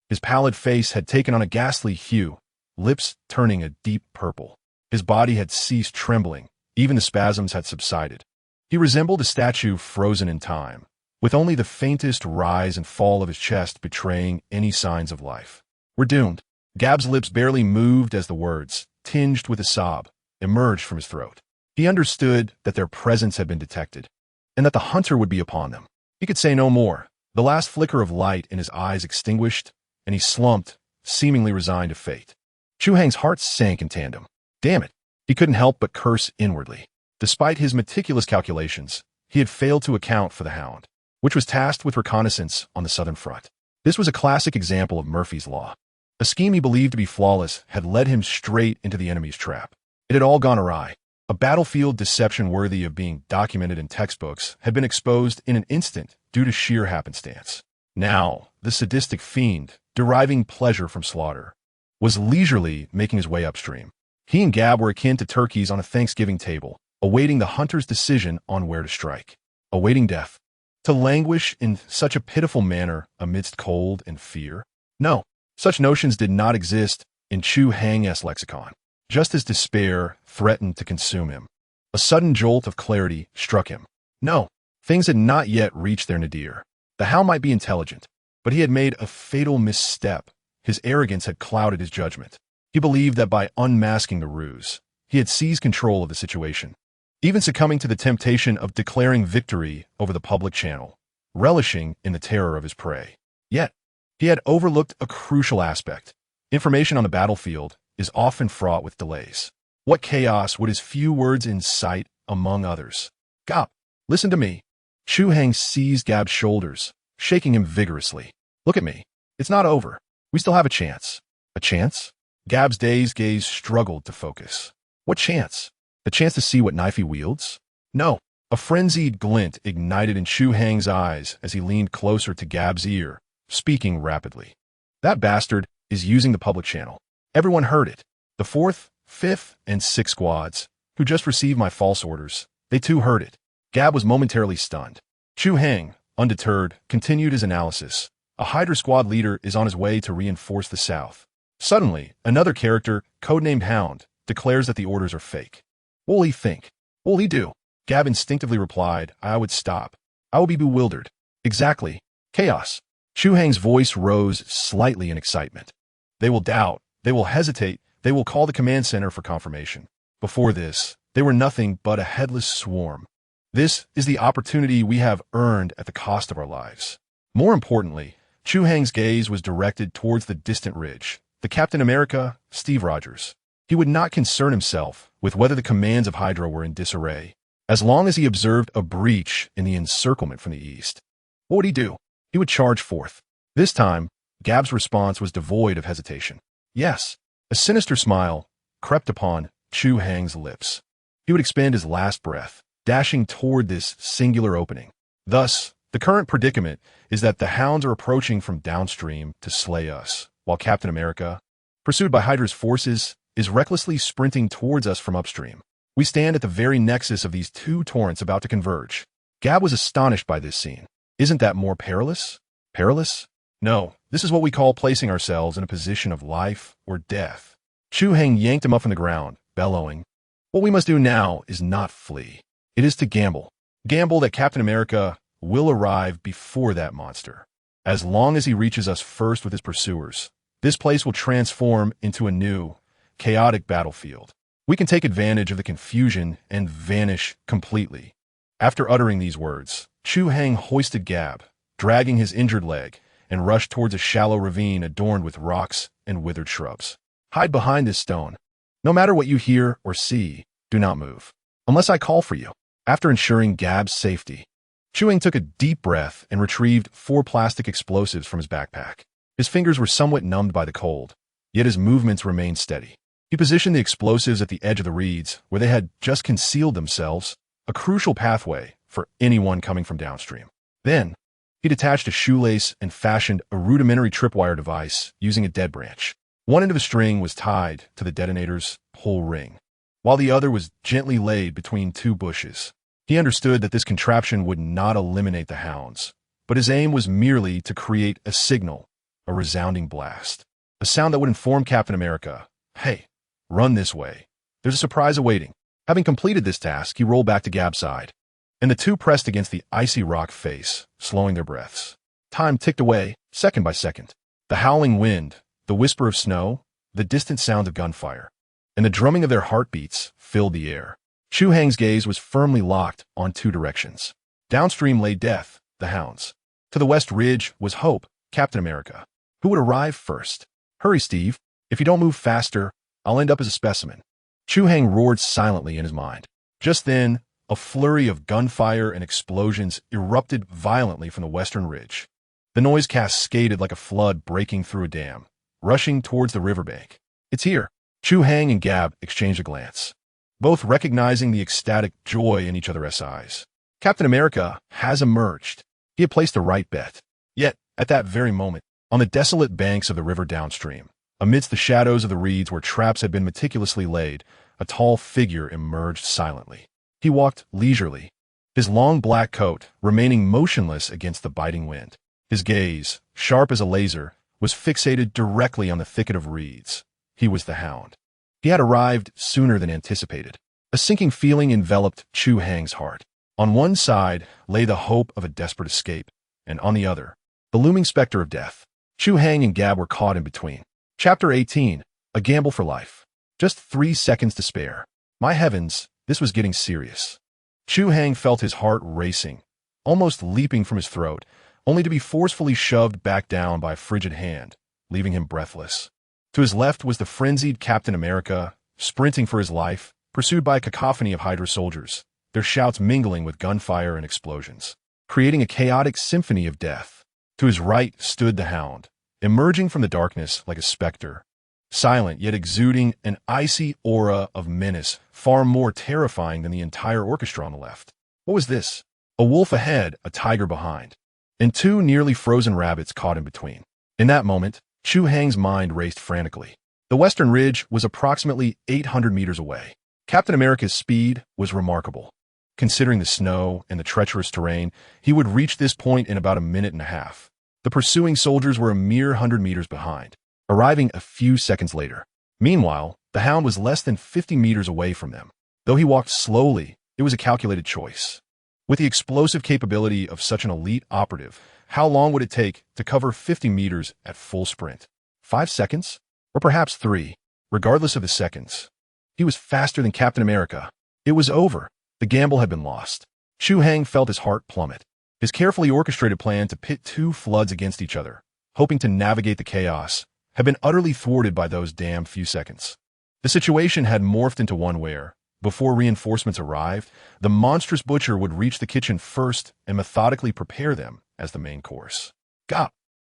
Speaker 1: His pallid face had taken on a ghastly hue, lips turning a deep purple. His body had ceased trembling, even the spasms had subsided. He resembled a statue frozen in time, with only the faintest rise and fall of his chest betraying any signs of life. We're doomed. Gab's lips barely moved as the words, tinged with a sob, emerged from his throat. He understood that their presence had been detected, and that the hunter would be upon them. He could say no more. The last flicker of light in his eyes extinguished, and he slumped, seemingly resigned to fate. Chu Hang's heart sank in tandem. Damn it. He couldn't help but curse inwardly. Despite his meticulous calculations, he had failed to account for the Hound, which was tasked with reconnaissance on the southern front. This was a classic example of Murphy's Law. A scheme he believed to be flawless had led him straight into the enemy's trap. It had all gone awry. A battlefield deception worthy of being documented in textbooks had been exposed in an instant due to sheer happenstance. Now, the sadistic fiend, deriving pleasure from slaughter, was leisurely making his way upstream. He and Gab were akin to turkeys on a Thanksgiving table, awaiting the hunter's decision on where to strike. Awaiting death. To languish in such a pitiful manner amidst cold and fear? No, such notions did not exist in Chu Hang's lexicon. Just as despair threatened to consume him, a sudden jolt of clarity struck him. No, things had not yet reached their nadir. The Hound might be intelligent, but he had made a fatal misstep. His arrogance had clouded his judgment. He believed that by unmasking the ruse, he had seized control of the situation, even succumbing to the temptation of declaring victory over the public channel, relishing in the terror of his prey. Yet, he had overlooked a crucial aspect. Information on the battlefield is often fraught with delays. What chaos would his few words incite, among others? Gab, listen to me. Chu Hang seized Gab's shoulders, shaking him vigorously. Look at me. It's not over. We still have a chance. A chance? Gab's dazed gaze struggled to focus. What chance? The chance to see what knife he wields? No. A frenzied glint ignited in Chu Hang's eyes as he leaned closer to Gab's ear, speaking rapidly. That bastard is using the public channel. Everyone heard it. The 4th, 5th, and 6th squads, who just received my false orders, they too heard it. Gab was momentarily stunned. Chu Hang, undeterred, continued his analysis. A Hydra squad leader is on his way to reinforce the south. Suddenly, another character, codenamed Hound, declares that the orders are fake. What will he think? What will he do? Gab instinctively replied, I would stop. I will be bewildered. Exactly. Chaos. Chu Hang's voice rose slightly in excitement. They will doubt. They will hesitate. They will call the command center for confirmation. Before this, they were nothing but a headless swarm. This is the opportunity we have earned at the cost of our lives. More importantly, Chu Hang's gaze was directed towards the distant ridge, the Captain America, Steve Rogers. He would not concern himself with whether the commands of Hydra were in disarray, as long as he observed a breach in the encirclement from the east. What would he do? He would charge forth. This time, Gab's response was devoid of hesitation. Yes, a sinister smile crept upon Chu Hang's lips. He would expend his last breath, dashing toward this singular opening. Thus, the current predicament is that the Hounds are approaching from downstream to slay us, while Captain America, pursued by Hydra's forces, is recklessly sprinting towards us from upstream. We stand at the very nexus of these two torrents about to converge. Gab was astonished by this scene. Isn't that more perilous? Perilous? No, this is what we call placing ourselves in a position of life or death. Chu Hang yanked him up from the ground, bellowing, What we must do now is not flee. It is to gamble. Gamble that Captain America will arrive before that monster. As long as he reaches us first with his pursuers, this place will transform into a new, chaotic battlefield. We can take advantage of the confusion and vanish completely. After uttering these words, Chu Hang hoisted Gab, dragging his injured leg, and rushed towards a shallow ravine adorned with rocks and withered shrubs. Hide behind this stone. No matter what you hear or see, do not move, unless I call for you. After ensuring Gab's safety, Chu Hang took a deep breath and retrieved 4 plastic explosives from his backpack. His fingers were somewhat numbed by the cold, yet his movements remained steady. He positioned the explosives at the edge of the reeds, where they had just concealed themselves, a crucial pathway for anyone coming from downstream. Then, he detached a shoelace and fashioned a rudimentary tripwire device using a dead branch. One end of the string was tied to the detonator's pull ring, while the other was gently laid between 2 bushes. He understood that this contraption would not eliminate the Hounds, but his aim was merely to create a signal, a resounding blast, a sound that would inform Captain America, Hey, run this way. There's a surprise awaiting. Having completed this task, he rolled back to Gab's side, and the two pressed against the icy rock face, slowing their breaths. Time ticked away, second by second. The howling wind, the whisper of snow, the distant sound of gunfire, and the drumming of their heartbeats filled the air. Chu Hang's gaze was firmly locked on 2 directions. Downstream lay death, the Hounds. To the west ridge was hope, Captain America. Who would arrive first? Hurry, Steve. If you don't move faster, I'll end up as a specimen. Chu Hai roared silently in his mind. Just then, a flurry of gunfire and explosions erupted violently from the western ridge. The noise cascaded like a flood breaking through a dam, rushing towards the riverbank. It's here. Chu Hai and Gab exchanged a glance, both recognizing the ecstatic joy in each other's eyes. Captain America has emerged. He had placed the right bet. Yet, at that very moment, on the desolate banks of the river downstream, amidst the shadows of the reeds where traps had been meticulously laid, a tall figure emerged silently. He walked leisurely, his long black coat remaining motionless against the biting wind. His gaze, sharp as a laser, was fixated directly on the thicket of reeds. He was the Hound. He had arrived sooner than anticipated. A sinking feeling enveloped Chu Hai's heart. On one side lay the hope of a desperate escape, and on the other, the looming specter of death. Chu Hai and Gab were caught in between. Chapter 18, A Gamble for Life. Just 3 seconds to spare. My heavens, this was getting serious. Chu Hai felt his heart racing, almost leaping from his throat, only to be forcefully shoved back down by a frigid hand, leaving him breathless. To his left was the frenzied Captain America, sprinting for his life, pursued by a cacophony of Hydra soldiers, their shouts mingling with gunfire and explosions, creating a chaotic symphony of death. To his right stood the Hound, emerging from the darkness like a specter, silent yet exuding an icy aura of menace far more terrifying than the entire orchestra on the left. What was this? A wolf ahead, a tiger behind, and 2 nearly frozen rabbits caught in between. In that moment, Chu Hai's mind raced frantically. The western ridge was approximately 800 meters away. Captain America's speed was remarkable. Considering the snow and the treacherous terrain, he would reach this point in about a minute and a half. The pursuing soldiers were a mere 100 meters behind, arriving a few seconds later. Meanwhile, the Hound was less than 50 meters away from them. Though he walked slowly, it was a calculated choice. With the explosive capability of such an elite operative, how long would it take to cover 50 meters at full sprint? 5 seconds? Or perhaps 3, regardless of the seconds. He was faster than Captain America. It was over. The gamble had been lost. Chu Hai felt his heart plummet. His carefully orchestrated plan to pit 2 floods against each other, hoping to navigate the chaos, had been utterly thwarted by those damn few seconds. The situation had morphed into one where, before reinforcements arrived, the monstrous butcher would reach the kitchen first and methodically prepare them as the main course. Gop!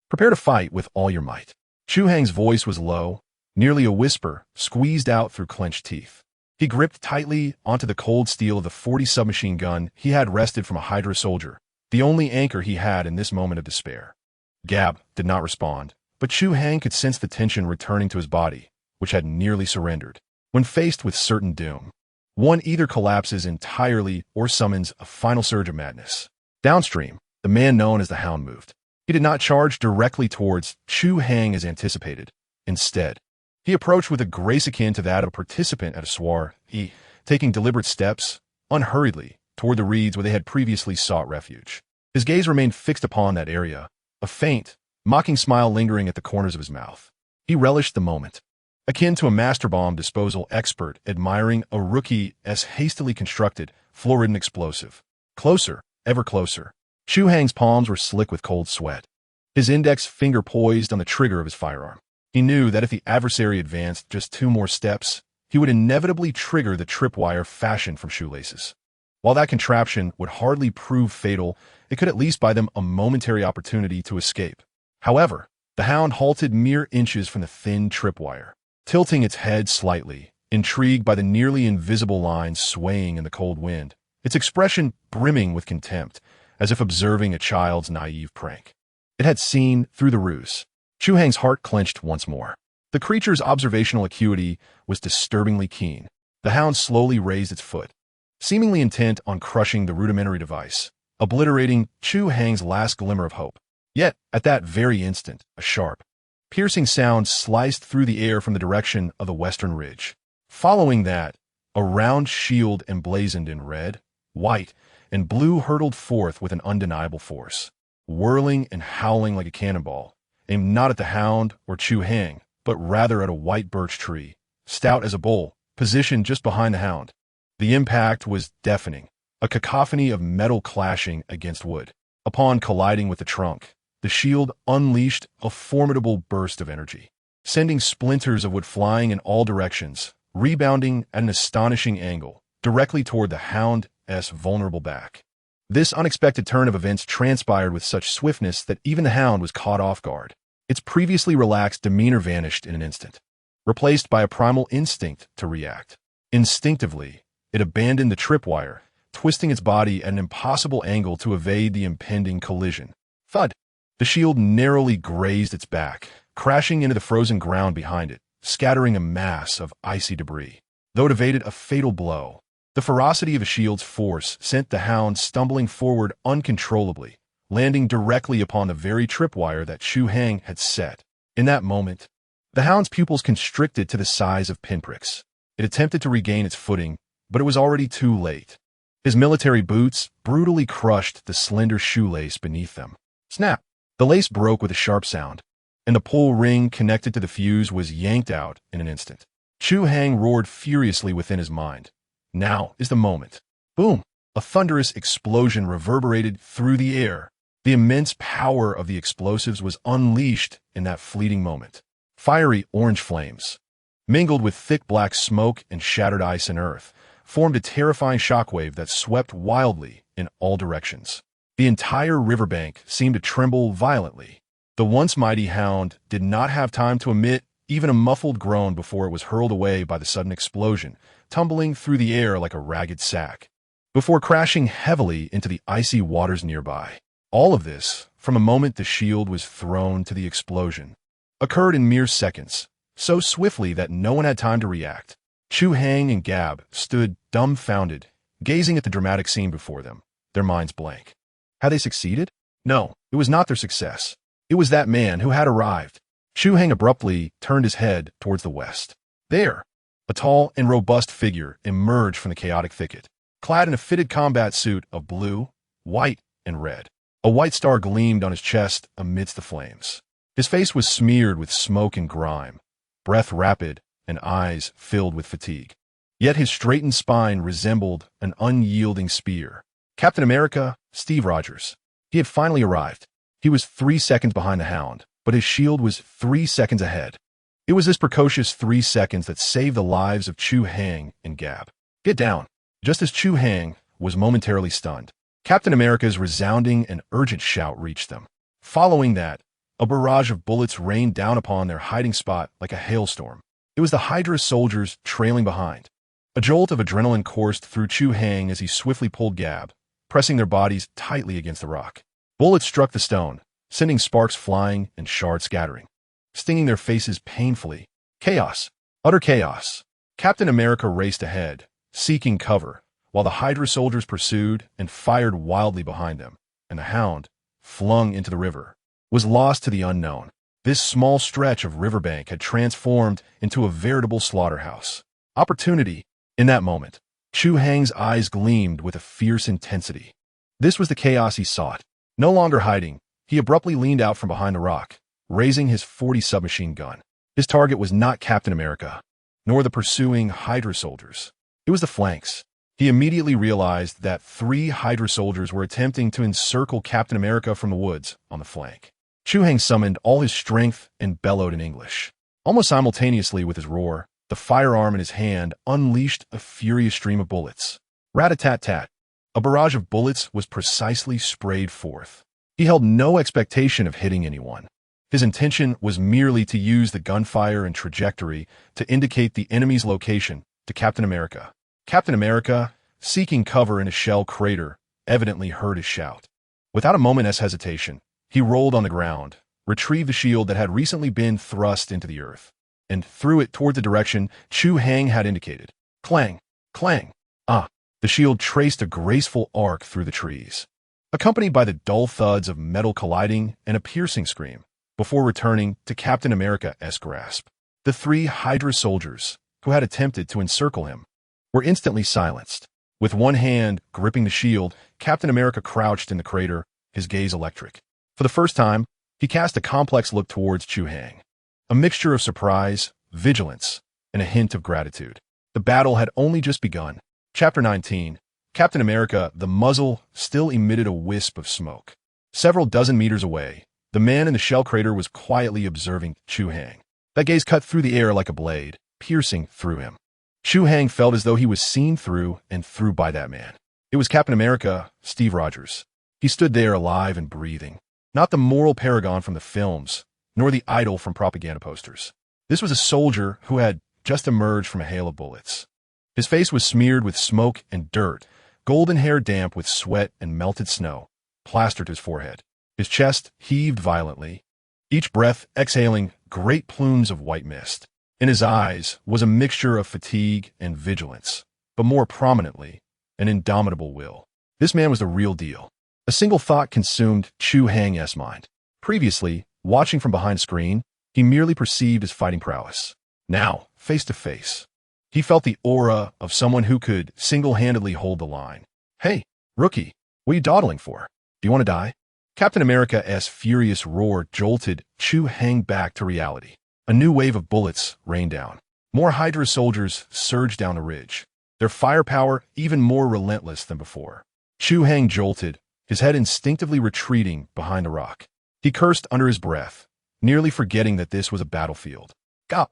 Speaker 1: Prepare to fight with all your might. Chu Hai's voice was low, nearly a whisper, squeezed out through clenched teeth. He gripped tightly onto the cold steel of the .40 submachine gun he had wrested from a Hydra soldier, the only anchor he had in this moment of despair. Gab did not respond, but Chu Hai could sense the tension returning to his body, which had nearly surrendered. When faced with certain doom, one either collapses entirely or summons a final surge of madness. Downstream, the man known as the Hound moved. He did not charge directly towards Chu Hai as anticipated. Instead, he approached with a grace akin to that of a participant at a soiree, taking deliberate steps, unhurriedly, toward the reeds where they had previously sought refuge. His gaze remained fixed upon that area, a faint, mocking smile lingering at the corners of his mouth. He relished the moment, akin to a master bomb disposal expert admiring a rookie as hastily constructed, florid and explosive. Closer, ever closer. Chu Hai's palms were slick with cold sweat, his index finger poised on the trigger of his firearm. He knew that if the adversary advanced just 2 more steps, he would inevitably trigger the tripwire fashioned from shoelaces. While that contraption would hardly prove fatal, it could at least buy them a momentary opportunity to escape. However, the Hound halted mere inches from the thin tripwire, tilting its head slightly, intrigued by the nearly invisible lines swaying in the cold wind, its expression brimming with contempt, as if observing a child's naive prank. It had seen through the ruse. Chu Hai's heart clenched once more. The creature's observational acuity was disturbingly keen. The Hound slowly raised its foot, seemingly intent on crushing the rudimentary device, obliterating Chu Hai's last glimmer of hope. Yet, at that very instant, a sharp, piercing sound sliced through the air from the direction of the western ridge. Following that, a round shield emblazoned in red, white, and blue hurtled forth with an undeniable force, whirling and howling like a cannonball, aimed not at the Hound or Chu Hai, but rather at a white birch tree, stout as a bull, positioned just behind the Hound. The impact was deafening, a cacophony of metal clashing against wood. Upon colliding with the trunk, the shield unleashed a formidable burst of energy. sending splinters of wood flying in all directions, rebounding at an astonishing angle, directly toward the Hound's vulnerable back. This unexpected turn of events transpired with such swiftness that even the Hound was caught off guard. Its previously relaxed demeanor vanished in an instant, replaced by a primal instinct to react. Instinctively, it abandoned the tripwire, twisting its body at an impossible angle to evade the impending collision. Thud! The shield narrowly grazed its back, crashing into the frozen ground behind it, scattering a mass of icy debris. Though it evaded a fatal blow, the ferocity of the shield's force sent the Hound stumbling forward uncontrollably, landing directly upon the very tripwire that Chu Hai had set. In that moment, the Hound's pupils constricted to the size of pinpricks. It attempted to regain its footing, but it was already too late. His military boots brutally crushed the slender shoelace beneath them. Snap! The lace broke with a sharp sound, and the pull ring connected to the fuse was yanked out in an instant. Chu Hai roared furiously within his mind. Now is the moment. Boom! A thunderous explosion reverberated through the air. The immense power of the explosives was unleashed in that fleeting moment. Fiery orange flames, mingled with thick black smoke and shattered ice and earth, formed a terrifying shockwave that swept wildly in all directions. The entire riverbank seemed to tremble violently. The once mighty Hound did not have time to emit even a muffled groan before it was hurled away by the sudden explosion, tumbling through the air like a ragged sack, before crashing heavily into the icy waters nearby. All of this, from a moment the shield was thrown to the explosion, occurred in mere seconds, so swiftly that no one had time to react. Chu Hai and Gab stood dumbfounded, gazing at the dramatic scene before them, their minds blank. Had they succeeded? No, it was not their success. It was that man who had arrived. Chu Hai abruptly turned his head towards the west. There, a tall and robust figure emerged from the chaotic thicket, clad in a fitted combat suit of blue, white, and red. A white star gleamed on his chest amidst the flames. His face was smeared with smoke and grime, breath rapid, and eyes filled with fatigue. Yet his straightened spine resembled an unyielding spear. Captain America, Steve Rogers. He had finally arrived. He was 3 seconds behind the Hound, but his shield was 3 seconds ahead. It was this precocious 3 seconds that saved the lives of Chu Hai and Gab. Get down! Just as Chu Hai was momentarily stunned, Captain America's resounding and urgent shout reached them. Following that, a barrage of bullets rained down upon their hiding spot like a hailstorm. It was the Hydra soldiers trailing behind. A jolt of adrenaline coursed through Chu Hai as he swiftly pulled Gab, pressing their bodies tightly against the rock. Bullets struck the stone, sending sparks flying and shards scattering, stinging their faces painfully. Chaos. Utter chaos. Captain America raced ahead, seeking cover, while the Hydra soldiers pursued and fired wildly behind them, and the Hound, flung into the river, was lost to the unknown. This small stretch of riverbank had transformed into a veritable slaughterhouse. Opportunity. In that moment, Chu Hai's eyes gleamed with a fierce intensity. This was the chaos he sought. No longer hiding, he abruptly leaned out from behind the rock, raising his .40 submachine gun. His target was not Captain America, nor the pursuing Hydra soldiers. It was the flanks. He immediately realized that 3 Hydra soldiers were attempting to encircle Captain America from the woods on the flank. Chu Hai summoned all his strength and bellowed in English. Almost simultaneously with his roar, the firearm in his hand unleashed a furious stream of bullets. Rat-a-tat-tat. A barrage of bullets was precisely sprayed forth. He held no expectation of hitting anyone. His intention was merely to use the gunfire and trajectory to indicate the enemy's location to Captain America. Captain America, seeking cover in a shell crater, evidently heard his shout. Without a moment's hesitation, he rolled on the ground, retrieved the shield that had recently been thrust into the earth, and threw it toward the direction Chu Hai had indicated. Clang! Clang! Ah! The shield traced a graceful arc through the trees, accompanied by the dull thuds of metal colliding and a piercing scream, before returning to Captain America's grasp. The 3 Hydra soldiers, who had attempted to encircle him, were instantly silenced. With one hand gripping the shield, Captain America crouched in the crater, his gaze electric. For the first time, he cast a complex look towards Chu Hai. A mixture of surprise, vigilance, and a hint of gratitude. The battle had only just begun. Chapter 19. Captain America, the muzzle still emitted a wisp of smoke. Several dozen meters away, the man in the shell crater was quietly observing Chu Hai. That gaze cut through the air like a blade, piercing through him. Chu Hai felt as though he was seen through and through by that man. It was Captain America, Steve Rogers. He stood there alive and breathing. Not the moral paragon from the films, nor the idol from propaganda posters. This was a soldier who had just emerged from a hail of bullets. His face was smeared with smoke and dirt, golden hair damp with sweat and melted snow, plastered his forehead. His chest heaved violently, each breath exhaling great plumes of white mist. In his eyes was a mixture of fatigue and vigilance, but more prominently, an indomitable will. This man was the real deal. A single thought consumed Chu Hai's mind. Previously, watching from behind a screen, he merely perceived his fighting prowess. Now, face to face, he felt the aura of someone who could single-handedly hold the line. Hey, rookie, what are you dawdling for? Do you want to die? Captain America's furious roar jolted Chu Hai back to reality. A new wave of bullets rained down. More Hydra soldiers surged down the ridge, their firepower even more relentless than before. Chu Hai jolted, his head instinctively retreating behind the rock. He cursed under his breath, nearly forgetting that this was a battlefield. "Gop!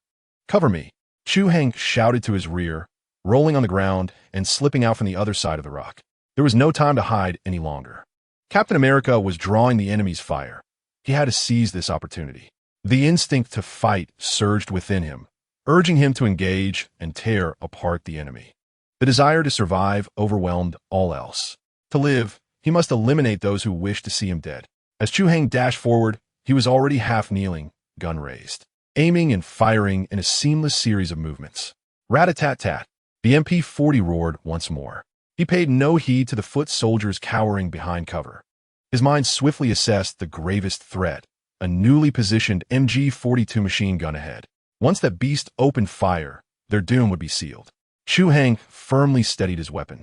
Speaker 1: Cover me!" Chu Hai shouted to his rear, rolling on the ground and slipping out from the other side of the rock. There was no time to hide any longer. Captain America was drawing the enemy's fire. He had to seize this opportunity. The instinct to fight surged within him, urging him to engage and tear apart the enemy. The desire to survive overwhelmed all else. To live, he must eliminate those who wished to see him dead. As Chu Hai dashed forward, he was already half kneeling, gun raised, aiming and firing in a seamless series of movements. Rat-a-tat-tat. The MP-40 roared once more. He paid no heed to the foot soldiers cowering behind cover. His mind swiftly assessed the gravest threat, a newly positioned MG-42 machine gun ahead. Once that beast opened fire, their doom would be sealed. Chu Hai firmly steadied his weapon,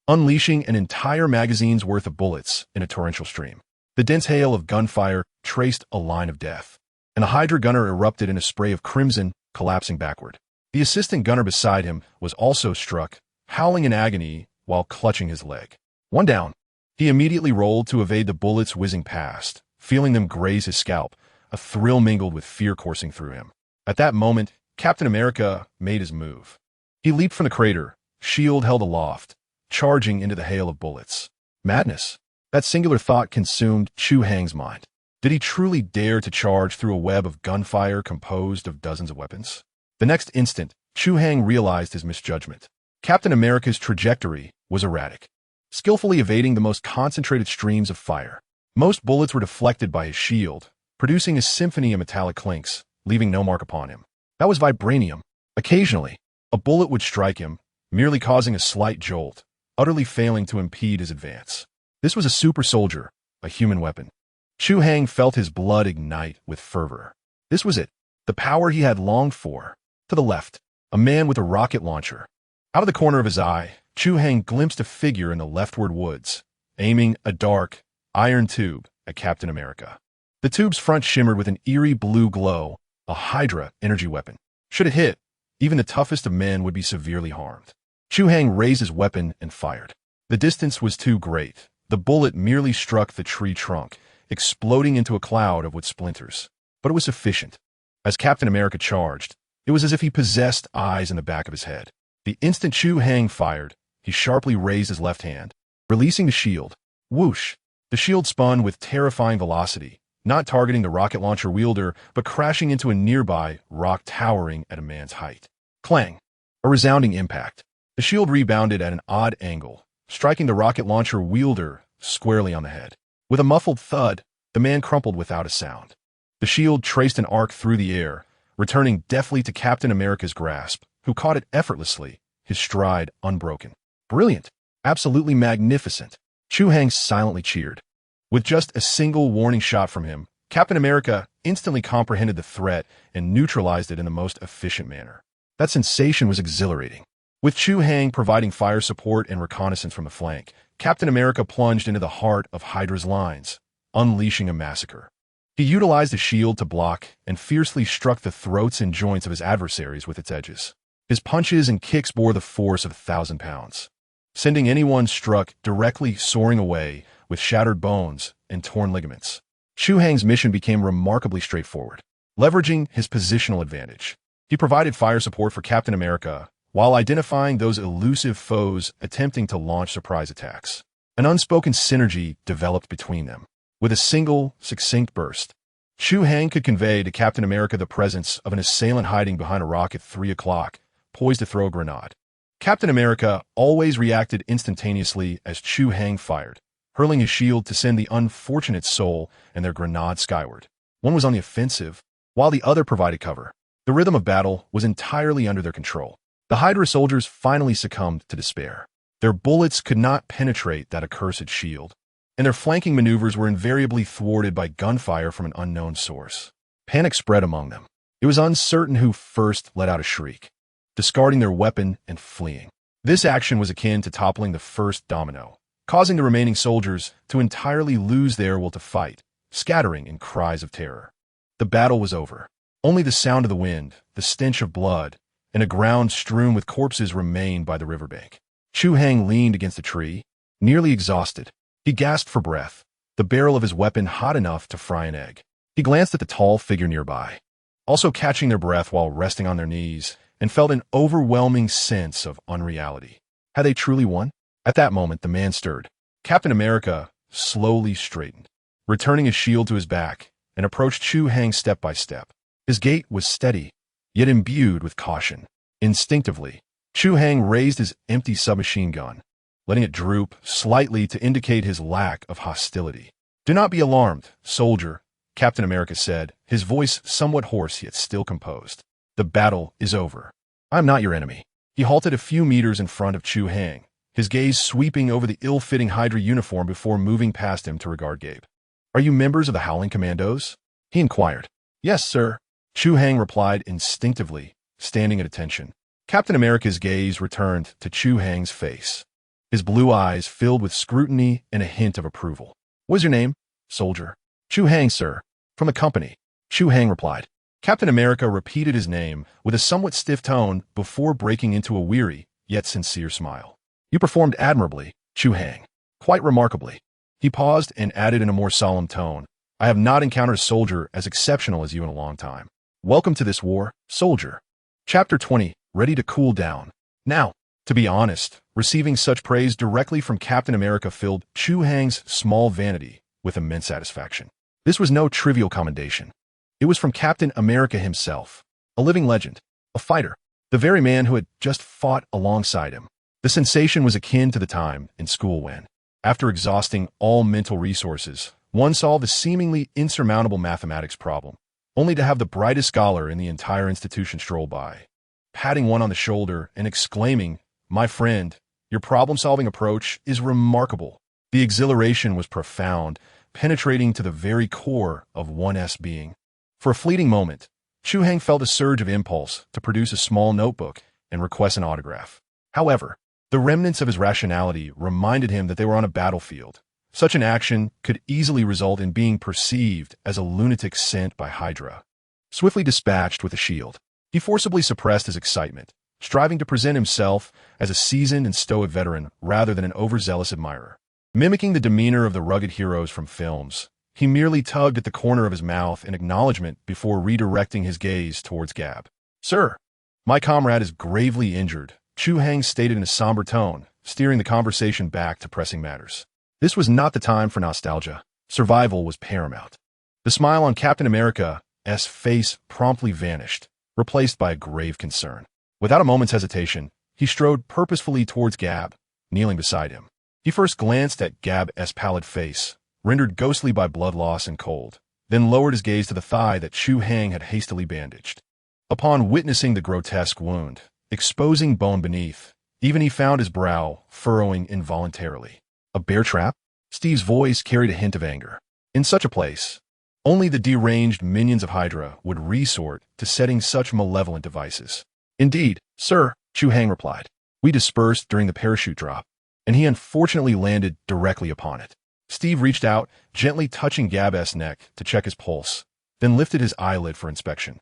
Speaker 1: unleashing an entire magazine's worth of bullets in a torrential stream. The dense hail of gunfire traced a line of death, and the Hydra gunner erupted in a spray of crimson, collapsing backward. The assistant gunner beside him was also struck, howling in agony while clutching his leg. One down. He immediately rolled to evade the bullets whizzing past, feeling them graze his scalp, a thrill mingled with fear coursing through him. At that moment, Captain America made his move. He leaped from the crater, shield held aloft, charging into the hail of bullets. Madness. That singular thought consumed Chu Hai's mind. Did he truly dare to charge through a web of gunfire composed of dozens of weapons? The next instant, Chu Hai realized his misjudgment. Captain America's trajectory was erratic, skillfully evading the most concentrated streams of fire. Most bullets were deflected by his shield, producing a symphony of metallic clinks, leaving no mark upon him. That was vibranium. Occasionally, a bullet would strike him, merely causing a slight jolt, utterly failing to impede his advance. This was a super soldier, a human weapon. Chu Hai felt his blood ignite with fervor. This was it, the power he had longed for. To the left, a man with a rocket launcher. Out of the corner of his eye, Chu Hai glimpsed a figure in the leftward woods, aiming a dark, iron tube at Captain America. The tube's front shimmered with an eerie blue glow, a Hydra energy weapon. Should it hit, even the toughest of men would be severely harmed. Chu Hai raised his weapon and fired. The distance was too great. The bullet merely struck the tree trunk, exploding into a cloud of wood splinters. But it was sufficient. As Captain America charged, it was as if he possessed eyes in the back of his head. The instant Chu Hai fired, he sharply raised his left hand, releasing the shield. Whoosh! The shield spun with terrifying velocity, not targeting the rocket launcher wielder, but crashing into a nearby rock towering at a man's height. Clang! A resounding impact. The shield rebounded at an odd angle, striking the rocket launcher wielder squarely on the head. With a muffled thud, the man crumpled without a sound. The shield traced an arc through the air, returning deftly to Captain America's grasp, who caught it effortlessly, his stride unbroken. Brilliant! Absolutely magnificent! Chu Hai silently cheered. With just a single warning shot from him, Captain America instantly comprehended the threat and neutralized it in the most efficient manner. That sensation was exhilarating. With Chu Hai providing fire support and reconnaissance from the flank, Captain America plunged into the heart of Hydra's lines, unleashing a massacre. He utilized a shield to block and fiercely struck the throats and joints of his adversaries with its edges. His punches and kicks bore the force of 1,000 pounds, sending anyone struck directly soaring away with shattered bones and torn ligaments. Chu Hai's mission became remarkably straightforward. Leveraging his positional advantage, he provided fire support for Captain America while identifying those elusive foes attempting to launch surprise attacks. An unspoken synergy developed between them. With a single, succinct burst, Chu Hai could convey to Captain America the presence of an assailant hiding behind a rock at 3 o'clock, poised to throw a grenade. Captain America always reacted instantaneously as Chu Hai fired, hurling his shield to send the unfortunate soul and their grenade skyward. One was on the offensive, while the other provided cover. The rhythm of battle was entirely under their control. The Hydra soldiers finally succumbed to despair. Their bullets could not penetrate that accursed shield, and their flanking maneuvers were invariably thwarted by gunfire from an unknown source. Panic spread among them. It was uncertain who first let out a shriek, discarding their weapon and fleeing. This action was akin to toppling the first domino, causing the remaining soldiers to entirely lose their will to fight, scattering in cries of terror. The battle was over. Only the sound of the wind, the stench of blood, and a ground strewn with corpses remained by the riverbank. Chu Hai leaned against a tree, nearly exhausted. He gasped for breath, the barrel of his weapon hot enough to fry an egg. He glanced at the tall figure nearby, also catching their breath while resting on their knees, and felt an overwhelming sense of unreality. Had they truly won? At that moment, the man stirred. Captain America slowly straightened, returning his shield to his back, and approached Chu Hai step by step. His gait was steady, yet imbued with caution. Instinctively, Chu Hai raised his empty submachine gun, letting it droop slightly to indicate his lack of hostility. "Do not be alarmed, soldier," Captain America said, his voice somewhat hoarse yet still composed. "The battle is over. I am not your enemy." He halted a few meters in front of Chu Hai, his gaze sweeping over the ill-fitting Hydra uniform before moving past him to regard Gabe. "Are you members of the Howling Commandos?" he inquired. "Yes, sir," Chu Hai replied instinctively, standing at attention. Captain America's gaze returned to Chu Hai's face, his blue eyes filled with scrutiny and a hint of approval. "What is your name, soldier?" "Chu Hai, sir. From the company," Chu Hai replied. Captain America repeated his name with a somewhat stiff tone before breaking into a weary, yet sincere smile. "You performed admirably, Chu Hai. Quite remarkably." He paused and added in a more solemn tone, "I have not encountered a soldier as exceptional as you in a long time. Welcome to this war, soldier." Chapter 20, Ready to Cool Down. Now, to be honest, receiving such praise directly from Captain America filled Chu Hai's small vanity with immense satisfaction. This was no trivial commendation. It was from Captain America himself, a living legend, a fighter, the very man who had just fought alongside him. The sensation was akin to the time in school when, after exhausting all mental resources, one solved a seemingly insurmountable mathematics problem, only to have the brightest scholar in the entire institution stroll by, patting one on the shoulder and exclaiming, "My friend, your problem-solving approach is remarkable." The exhilaration was profound, penetrating to the very core of one's being. For a fleeting moment, Chu Hai felt a surge of impulse to produce a small notebook and request an autograph. However, the remnants of his rationality reminded him that they were on a battlefield. Such an action could easily result in being perceived as a lunatic sent by Hydra. Swiftly dispatched with a shield, he forcibly suppressed his excitement, striving to present himself as a seasoned and stoic veteran rather than an overzealous admirer. Mimicking the demeanor of the rugged heroes from films, he merely tugged at the corner of his mouth in acknowledgement before redirecting his gaze towards Gab. "Sir, my comrade is gravely injured," Chu Hai stated in a somber tone, steering the conversation back to pressing matters. This was not the time for nostalgia. Survival was paramount. The smile on Captain America's face promptly vanished, replaced by a grave concern. Without a moment's hesitation, he strode purposefully towards Gab, kneeling beside him. He first glanced at Gab's pallid face, rendered ghostly by blood loss and cold, then lowered his gaze to the thigh that Chu Hai had hastily bandaged. Upon witnessing the grotesque wound, exposing bone beneath, even he found his brow furrowing involuntarily. A bear trap? Steve's voice carried a hint of anger. In such a place, only the deranged minions of Hydra would resort to setting such malevolent devices. "Indeed, sir," Chu Hai replied. "We dispersed during the parachute drop, and he unfortunately landed directly upon it." Steve reached out, gently touching Gab's neck to check his pulse, then lifted his eyelid for inspection,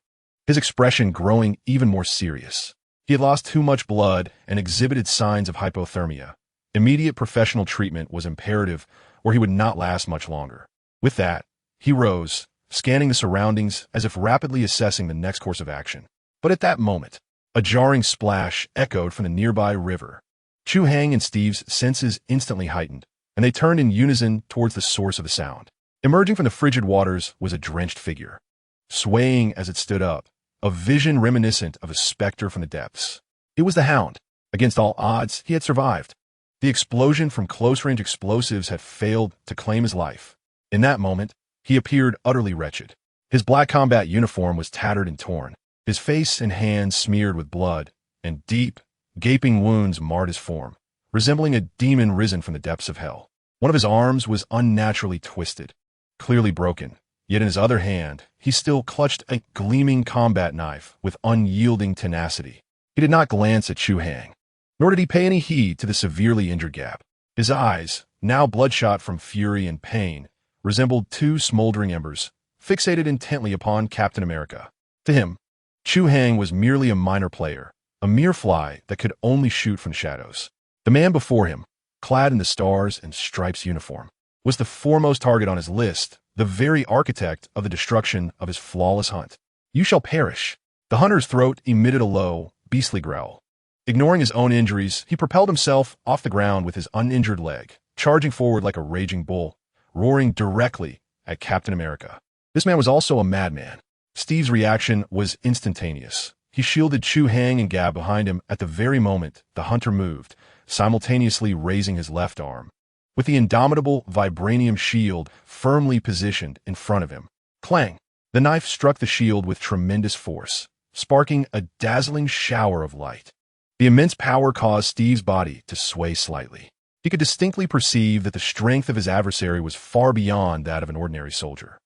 Speaker 1: his expression growing even more serious. He had lost too much blood and exhibited signs of hypothermia. Immediate professional treatment was imperative, or he would not last much longer. With that, he rose, scanning the surroundings as if rapidly assessing the next course of action. But at that moment, a jarring splash echoed from the nearby river. Chu Hai and Steve's senses instantly heightened, and they turned in unison towards the source of the sound. Emerging from the frigid waters was a drenched figure, swaying as it stood up, a vision reminiscent of a specter from the depths. It was the Hound. Against all odds, he had survived. The explosion from close-range explosives had failed to claim his life. In that moment, he appeared utterly wretched. His black combat uniform was tattered and torn, his face and hands smeared with blood, and deep, gaping wounds marred his form, resembling a demon risen from the depths of hell. One of his arms was unnaturally twisted, clearly broken, yet in his other hand, he still clutched a gleaming combat knife with unyielding tenacity. He did not glance at Chu Hai, nor did he pay any heed to the severely injured Gap. His eyes, now bloodshot from fury and pain, resembled two smoldering embers, fixated intently upon Captain America. To him, Chu Hai was merely a minor player, a mere fly that could only shoot from the shadows. The man before him, clad in the stars and stripes uniform, was the foremost target on his list, the very architect of the destruction of his flawless hunt. "You shall perish." The hunter's throat emitted a low, beastly growl. Ignoring his own injuries, he propelled himself off the ground with his uninjured leg, charging forward like a raging bull, roaring directly at Captain America. This man was also a madman. Steve's reaction was instantaneous. He shielded Chu Hai and Gab behind him at the very moment the hunter moved, simultaneously raising his left arm. With the indomitable vibranium shield firmly positioned in front of him. Clang! The knife struck the shield with tremendous force, sparking a dazzling shower of light. The immense power caused Steve's body to sway slightly. He could distinctly perceive that the strength of his adversary was far beyond that of an ordinary soldier.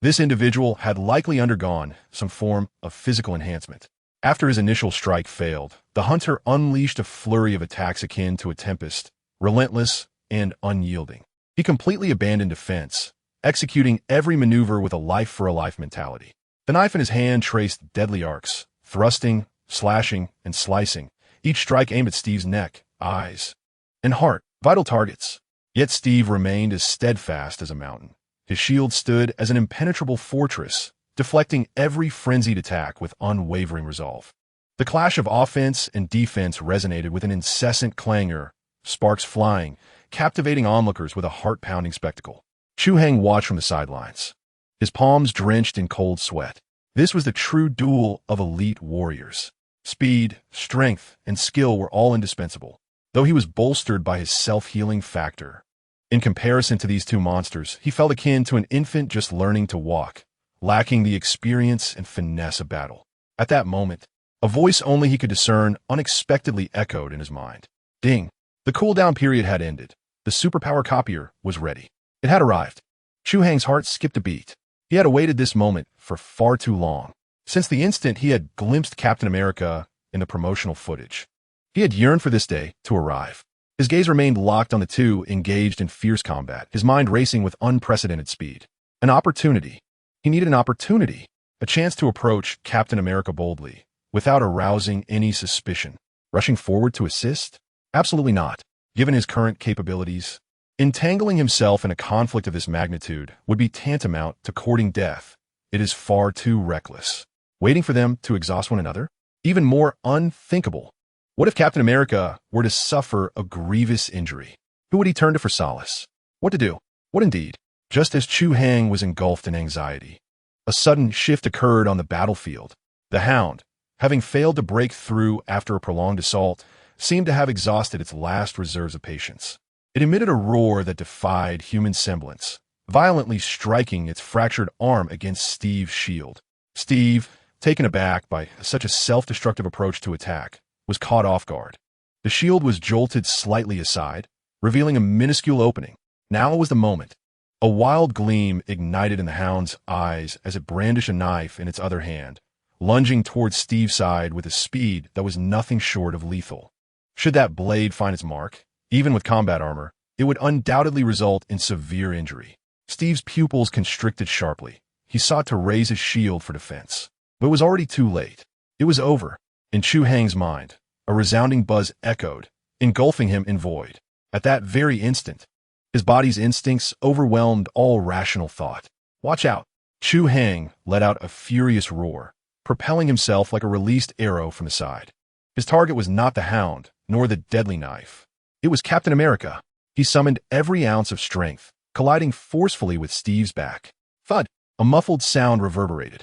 Speaker 1: This individual had likely undergone some form of physical enhancement. After his initial strike failed, the hunter unleashed a flurry of attacks akin to a tempest, relentless and unyielding. He completely abandoned defense, executing every maneuver with a life-for-a-life mentality. The knife in his hand traced deadly arcs, thrusting, slashing, and slicing, each strike aimed at Steve's neck, eyes, and heart, vital targets. Yet Steve remained as steadfast as a mountain. His shield stood as an impenetrable fortress, deflecting every frenzied attack with unwavering resolve. The clash of offense and defense resonated with an incessant clangor, sparks flying, captivating onlookers with a heart-pounding spectacle. Chu Hai watched from the sidelines, his palms drenched in cold sweat. This was the true duel of elite warriors. Speed, strength, and skill were all indispensable, though he was bolstered by his self-healing factor. In comparison to these two monsters, he felt akin to an infant just learning to walk, lacking the experience and finesse of battle. At that moment, a voice only he could discern unexpectedly echoed in his mind. Ding! The cooldown period had ended. The superpower Copier was ready. It had arrived. Chu Hai's heart skipped a beat. He had awaited this moment for far too long, since the instant he had glimpsed Captain America in the promotional footage. He had yearned for this day to arrive. His gaze remained locked on the two engaged in fierce combat, his mind racing with unprecedented speed. An opportunity. He needed an opportunity, a chance to approach Captain America boldly, without arousing any suspicion. Rushing forward to assist? Absolutely not, given his current capabilities. Entangling himself in a conflict of this magnitude would be tantamount to courting death. It is far too reckless. Waiting for them to exhaust one another? Even more unthinkable. What if Captain America were to suffer a grievous injury? Who would he turn to for solace? What to do? What indeed? Just as Chu Hai was engulfed in anxiety, a sudden shift occurred on the battlefield. The Hound, having failed to break through after a prolonged assault, seemed to have exhausted its last reserves of patience. It emitted a roar that defied human semblance, violently striking its fractured arm against Steve's shield. Steve, taken aback by such a self-destructive approach to attack, was caught off guard. The shield was jolted slightly aside, revealing a minuscule opening. Now was the moment. A wild gleam ignited in the Hound's eyes as it brandished a knife in its other hand, lunging towards Steve's side with a speed that was nothing short of lethal. Should that blade find its mark, even with combat armor, it would undoubtedly result in severe injury. Steve's pupils constricted sharply. He sought to raise his shield for defense, but it was already too late. It was over. In Chu Hai's mind, a resounding buzz echoed, engulfing him in void. At that very instant, his body's instincts overwhelmed all rational thought. Watch out! Chu Hai let out a furious roar, propelling himself like a released arrow from the side. His target was not the hound, nor the deadly knife. It was Captain America. He summoned every ounce of strength, colliding forcefully with Steve's back. Thud! A muffled sound reverberated.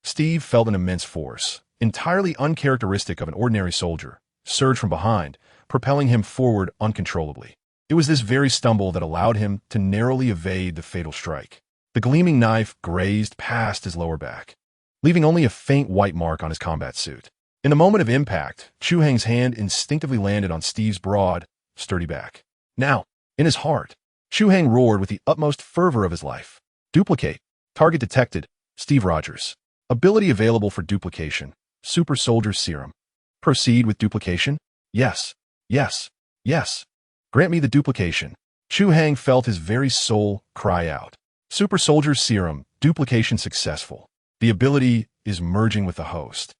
Speaker 1: Steve felt an immense force, entirely uncharacteristic of an ordinary soldier, surge from behind, propelling him forward uncontrollably. It was this very stumble that allowed him to narrowly evade the fatal strike. The gleaming knife grazed past his lower back, leaving only a faint white mark on his combat suit. In the moment of impact, Chu Hai's hand instinctively landed on Steve's broad, sturdy back. Now, in his heart, Chu Hai roared with the utmost fervor of his life. Duplicate. Target detected. Steve Rogers. Ability available for duplication. Super Soldier Serum. Proceed with duplication? Yes. Yes. Yes. Grant me the duplication. Chu Hai felt his very soul cry out. Super Soldier Serum. Duplication successful. The ability is merging with the host,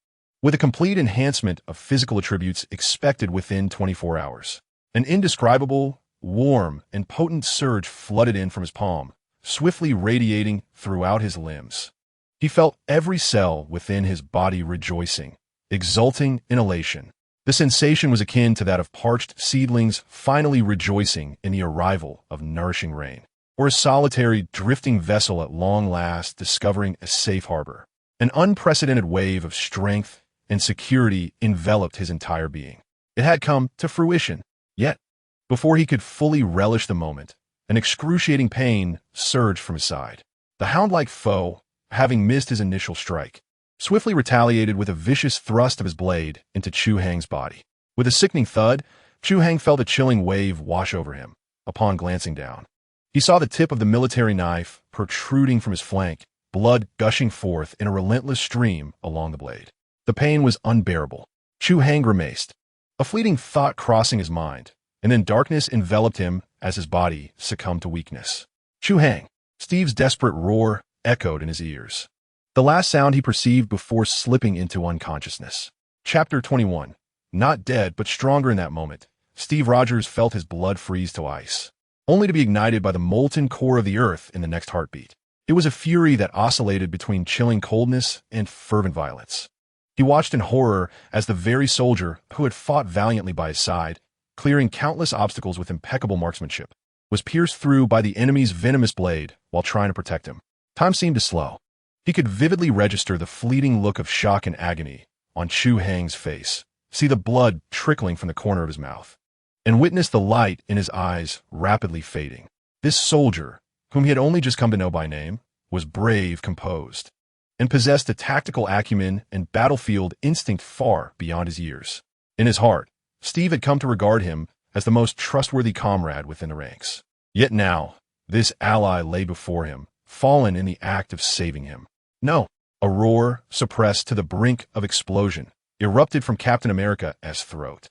Speaker 1: with a complete enhancement of physical attributes expected within 24 hours. An indescribable, warm, and potent surge flooded in from his palm, swiftly radiating throughout his limbs. He felt every cell within his body rejoicing, exulting in elation. The sensation was akin to that of parched seedlings finally rejoicing in the arrival of nourishing rain, or a solitary drifting vessel at long last discovering a safe harbor. An unprecedented wave of strength and security enveloped his entire being. It had come to fruition, yet, before he could fully relish the moment, an excruciating pain surged from his side. The hound-like foe, having missed his initial strike, swiftly retaliated with a vicious thrust of his blade into Chu Hai's body. With a sickening thud, Chu Hai felt a chilling wave wash over him. Upon glancing down, he saw the tip of the military knife protruding from his flank, blood gushing forth in a relentless stream along the blade. The pain was unbearable. Chu Hai grimaced, a fleeting thought crossing his mind, and then darkness enveloped him as his body succumbed to weakness. Chu Hai! Steve's desperate roar echoed in his ears, the last sound he perceived before slipping into unconsciousness. Chapter 21. Not dead, but stronger in that moment, Steve Rogers felt his blood freeze to ice, only to be ignited by the molten core of the earth in the next heartbeat. It was a fury that oscillated between chilling coldness and fervent violence. He watched in horror as the very soldier who had fought valiantly by his side, clearing countless obstacles with impeccable marksmanship, was pierced through by the enemy's venomous blade while trying to protect him. Time seemed to slow. He could vividly register the fleeting look of shock and agony on Chu Hai's face, see the blood trickling from the corner of his mouth, and witness the light in his eyes rapidly fading. This soldier, whom he had only just come to know by name, was brave, composed, and possessed a tactical acumen and battlefield instinct far beyond his years. In his heart, Steve had come to regard him as the most trustworthy comrade within the ranks. Yet now, this ally lay before him, fallen in the act of saving him. No! A roar, suppressed to the brink of explosion, erupted from Captain America's throat.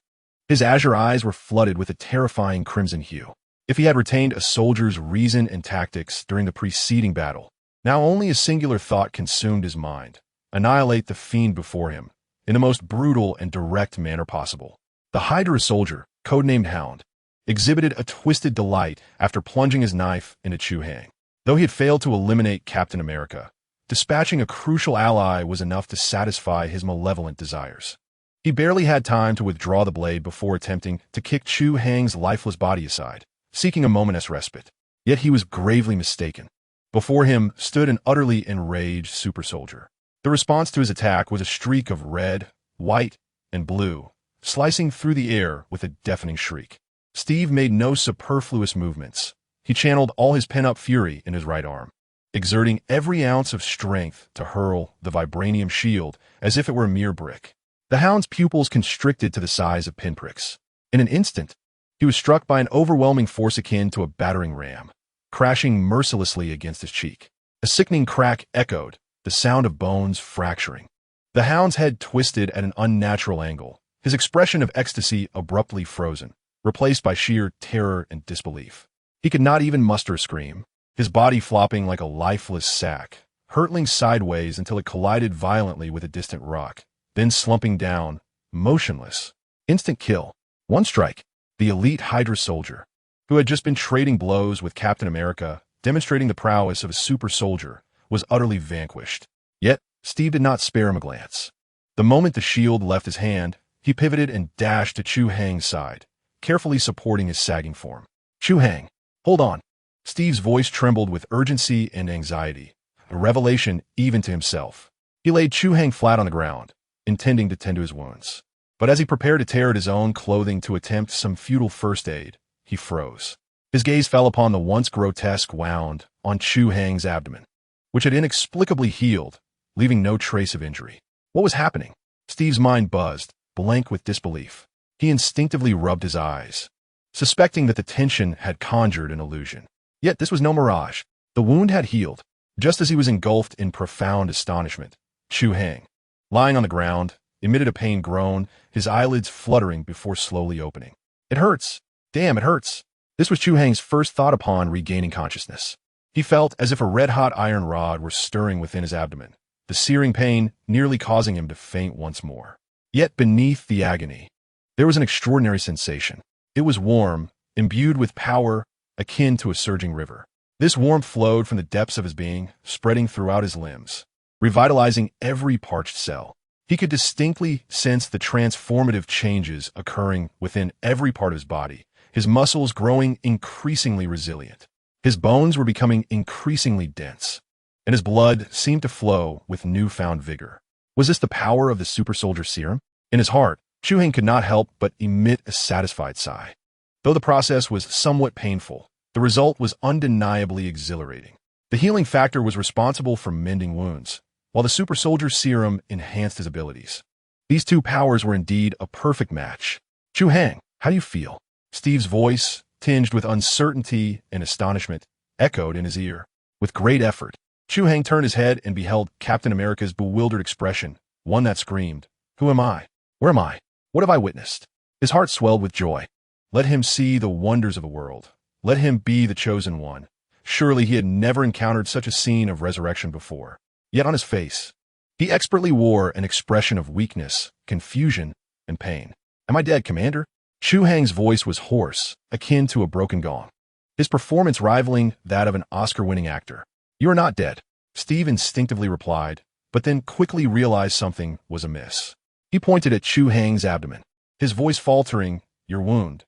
Speaker 1: His azure eyes were flooded with a terrifying crimson hue. If he had retained a soldier's reason and tactics during the preceding battle, now only a singular thought consumed his mind: annihilate the fiend before him, in the most brutal and direct manner possible. The Hydra soldier, codenamed Hound, exhibited a twisted delight after plunging his knife into Chu Hai. Though he had failed to eliminate Captain America, dispatching a crucial ally was enough to satisfy his malevolent desires. He barely had time to withdraw the blade before attempting to kick Chu Hai's lifeless body aside, seeking a moment's respite. Yet he was gravely mistaken. Before him stood an utterly enraged super soldier. The response to his attack was a streak of red, white, and blue, slicing through the air with a deafening shriek. Steve made no superfluous movements. He channeled all his pent-up fury in his right arm, exerting every ounce of strength to hurl the vibranium shield as if it were a mere brick. The Hound's pupils constricted to the size of pinpricks. In an instant, he was struck by an overwhelming force akin to a battering ram, crashing mercilessly against his cheek. A sickening crack echoed, the sound of bones fracturing. The Hound's head twisted at an unnatural angle, his expression of ecstasy abruptly frozen, replaced by sheer terror and disbelief. He could not even muster a scream, his body flopping like a lifeless sack, hurtling sideways until it collided violently with a distant rock, then slumping down, motionless. Instant kill. One strike. The elite Hydra soldier, who had just been trading blows with Captain America, demonstrating the prowess of a super soldier, was utterly vanquished. Yet, Steve did not spare him a glance. The moment the shield left his hand, he pivoted and dashed to Chu Hang's side, carefully supporting his sagging form. Chu Hang, hold on. Steve's voice trembled with urgency and anxiety, a revelation even to himself. He laid Chu Hang flat on the ground, intending to tend to his wounds. But as he prepared to tear at his own clothing to attempt some futile first aid, he froze. His gaze fell upon the once grotesque wound on Chu Hang's abdomen, which had inexplicably healed, leaving no trace of injury. What was happening? Steve's mind buzzed, blank with disbelief. He instinctively rubbed his eyes, suspecting that the tension had conjured an illusion. Yet this was no mirage. The wound had healed, just as he was engulfed in profound astonishment. Chu Hang, lying on the ground, emitted a pained groan, his eyelids fluttering before slowly opening. It hurts. Damn, it hurts. This was Chu Hang's first thought upon regaining consciousness. He felt as if a red-hot iron rod were stirring within his abdomen, the searing pain nearly causing him to faint once more. Yet beneath the agony, there was an extraordinary sensation. It was warm, imbued with power, akin to a surging river. This warmth flowed from the depths of his being, spreading throughout his limbs, revitalizing every parched cell. He could distinctly sense the transformative changes occurring within every part of his body, his muscles growing increasingly resilient. His bones were becoming increasingly dense, and his blood seemed to flow with newfound vigor. Was this the power of the super soldier serum? In his heart, Chu Hang could not help but emit a satisfied sigh. Though the process was somewhat painful, the result was undeniably exhilarating. The healing factor was responsible for mending wounds, while the super soldier serum enhanced his abilities. These two powers were indeed a perfect match. Chu Hang, how do you feel? Steve's voice, tinged with uncertainty and astonishment, echoed in his ear. With great effort, Chu Hang turned his head and beheld Captain America's bewildered expression, one that screamed, "Who am I? Where am I? What have I witnessed?" His heart swelled with joy. Let him see the wonders of the world. Let him be the chosen one. Surely he had never encountered such a scene of resurrection before. Yet on his face, he expertly wore an expression of weakness, confusion, and pain. "Am I dead, Commander?" Chu Hang's voice was hoarse, akin to a broken gong, his performance rivaling that of an Oscar-winning actor. "You are not dead," Steve instinctively replied, but then quickly realized something was amiss. He pointed at Chu Hang's abdomen, his voice faltering, your wound.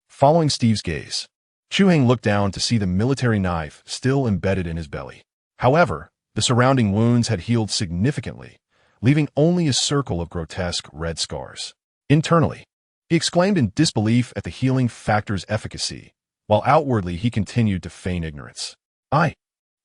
Speaker 1: Following Steve's gaze, Chu Hang looked down to see the military knife still embedded in his belly. However, the surrounding wounds had healed significantly, leaving only a circle of grotesque red scars. Internally, he exclaimed in disbelief at the healing factor's efficacy, while outwardly he continued to feign ignorance. I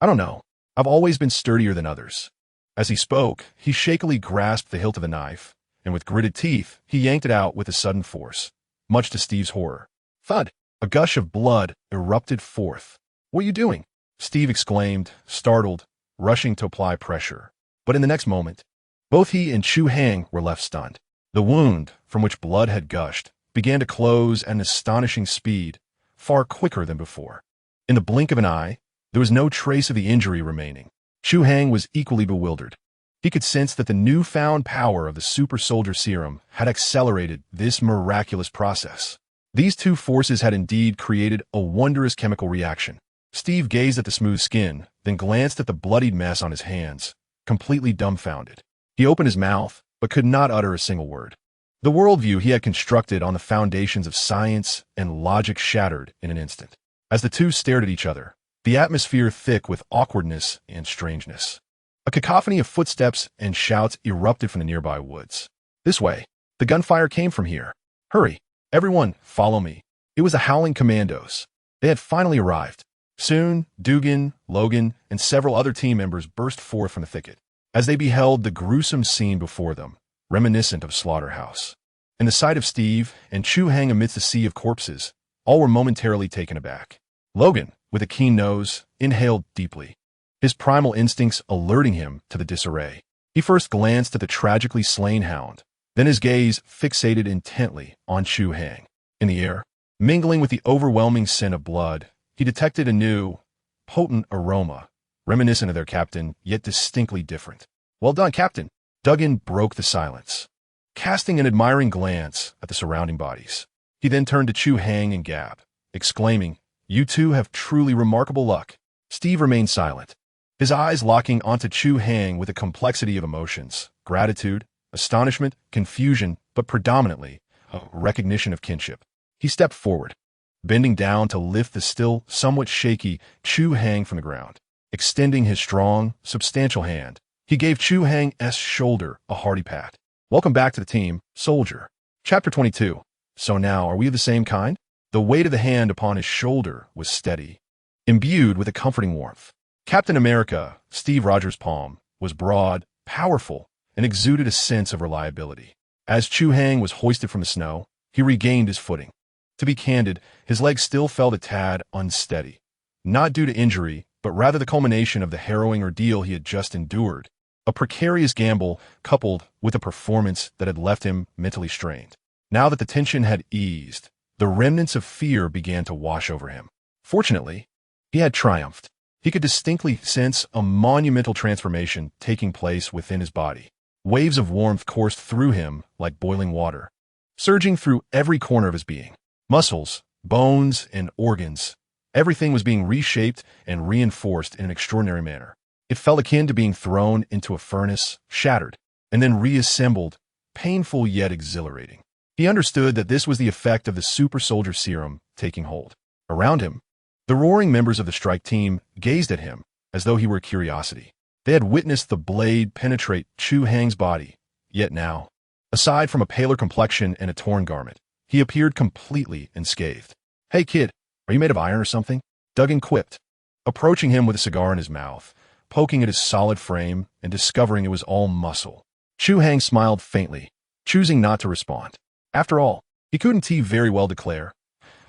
Speaker 1: don't know. I've always been sturdier than others." As he spoke, he shakily grasped the hilt of the knife, and with gritted teeth, he yanked it out with a sudden force, much to Steve's horror. Thud! A gush of blood erupted forth. "What are you doing?" Steve exclaimed, startled, rushing to apply pressure. But in the next moment, both he and Chu Hang were left stunned. The wound, from which blood had gushed, began to close at an astonishing speed, far quicker than before. In the blink of an eye, there was no trace of the injury remaining. Chu Hang was equally bewildered. He could sense that the newfound power of the super soldier serum had accelerated this miraculous process. These two forces had indeed created a wondrous chemical reaction. Steve gazed at the smooth skin, then glanced at the bloodied mess on his hands, completely dumbfounded. He opened his mouth, but could not utter a single word. The worldview he had constructed on the foundations of science and logic shattered in an instant. As the two stared at each other, the atmosphere thick with awkwardness and strangeness. A cacophony of footsteps and shouts erupted from the nearby woods. "This way. The gunfire came from here. Hurry. Everyone, follow me." It was the howling commandos. They had finally arrived. Soon, Dugan, Logan, and several other team members burst forth from the thicket. As they beheld the gruesome scene before them, reminiscent of slaughterhouse, and the sight of Steve and Chu Hang amidst a sea of corpses, all were momentarily taken aback. Logan, with a keen nose, inhaled deeply, his primal instincts alerting him to the disarray. He first glanced at the tragically slain hound, then his gaze fixated intently on Chu Hang. In the air, mingling with the overwhelming scent of blood, he detected a new, potent aroma, reminiscent of their captain, yet distinctly different. "Well done, Captain." Dugan broke the silence, casting an admiring glance at the surrounding bodies. He then turned to Chu Hang and Gab, exclaiming, "You two have truly remarkable luck." Steve remained silent, his eyes locking onto Chu Hai with a complexity of emotions, gratitude, astonishment, confusion, but predominantly a recognition of kinship. He stepped forward, bending down to lift the still somewhat shaky Chu Hai from the ground. Extending his strong, substantial hand, he gave Chu Hai's shoulder a hearty pat. "Welcome back to the team, soldier." Chapter 22. So now, are we of the same kind? The weight of the hand upon his shoulder was steady, imbued with a comforting warmth. Captain America, Steve Rogers' palm, was broad, powerful, and exuded a sense of reliability. As Chu Hai was hoisted from the snow, he regained his footing. To be candid, his legs still felt a tad unsteady, not due to injury, but rather the culmination of the harrowing ordeal he had just endured, a precarious gamble coupled with a performance that had left him mentally strained. Now that the tension had eased, the remnants of fear began to wash over him. Fortunately, he had triumphed. He could distinctly sense a monumental transformation taking place within his body. Waves of warmth coursed through him like boiling water, surging through every corner of his being. Muscles, bones, and organs, everything was being reshaped and reinforced in an extraordinary manner. It felt akin to being thrown into a furnace, shattered, and then reassembled, painful yet exhilarating. He understood that this was the effect of the super soldier serum taking hold. Around him, the roaring members of the strike team gazed at him as though he were a curiosity. They had witnessed the blade penetrate Chu Hai's body, yet now, aside from a paler complexion and a torn garment, he appeared completely unscathed. "Hey kid, are you made of iron or something?" Duggan quipped, approaching him with a cigar in his mouth, poking at his solid frame and discovering it was all muscle. Chu Hai smiled faintly, choosing not to respond. After all, he couldn't very well declare,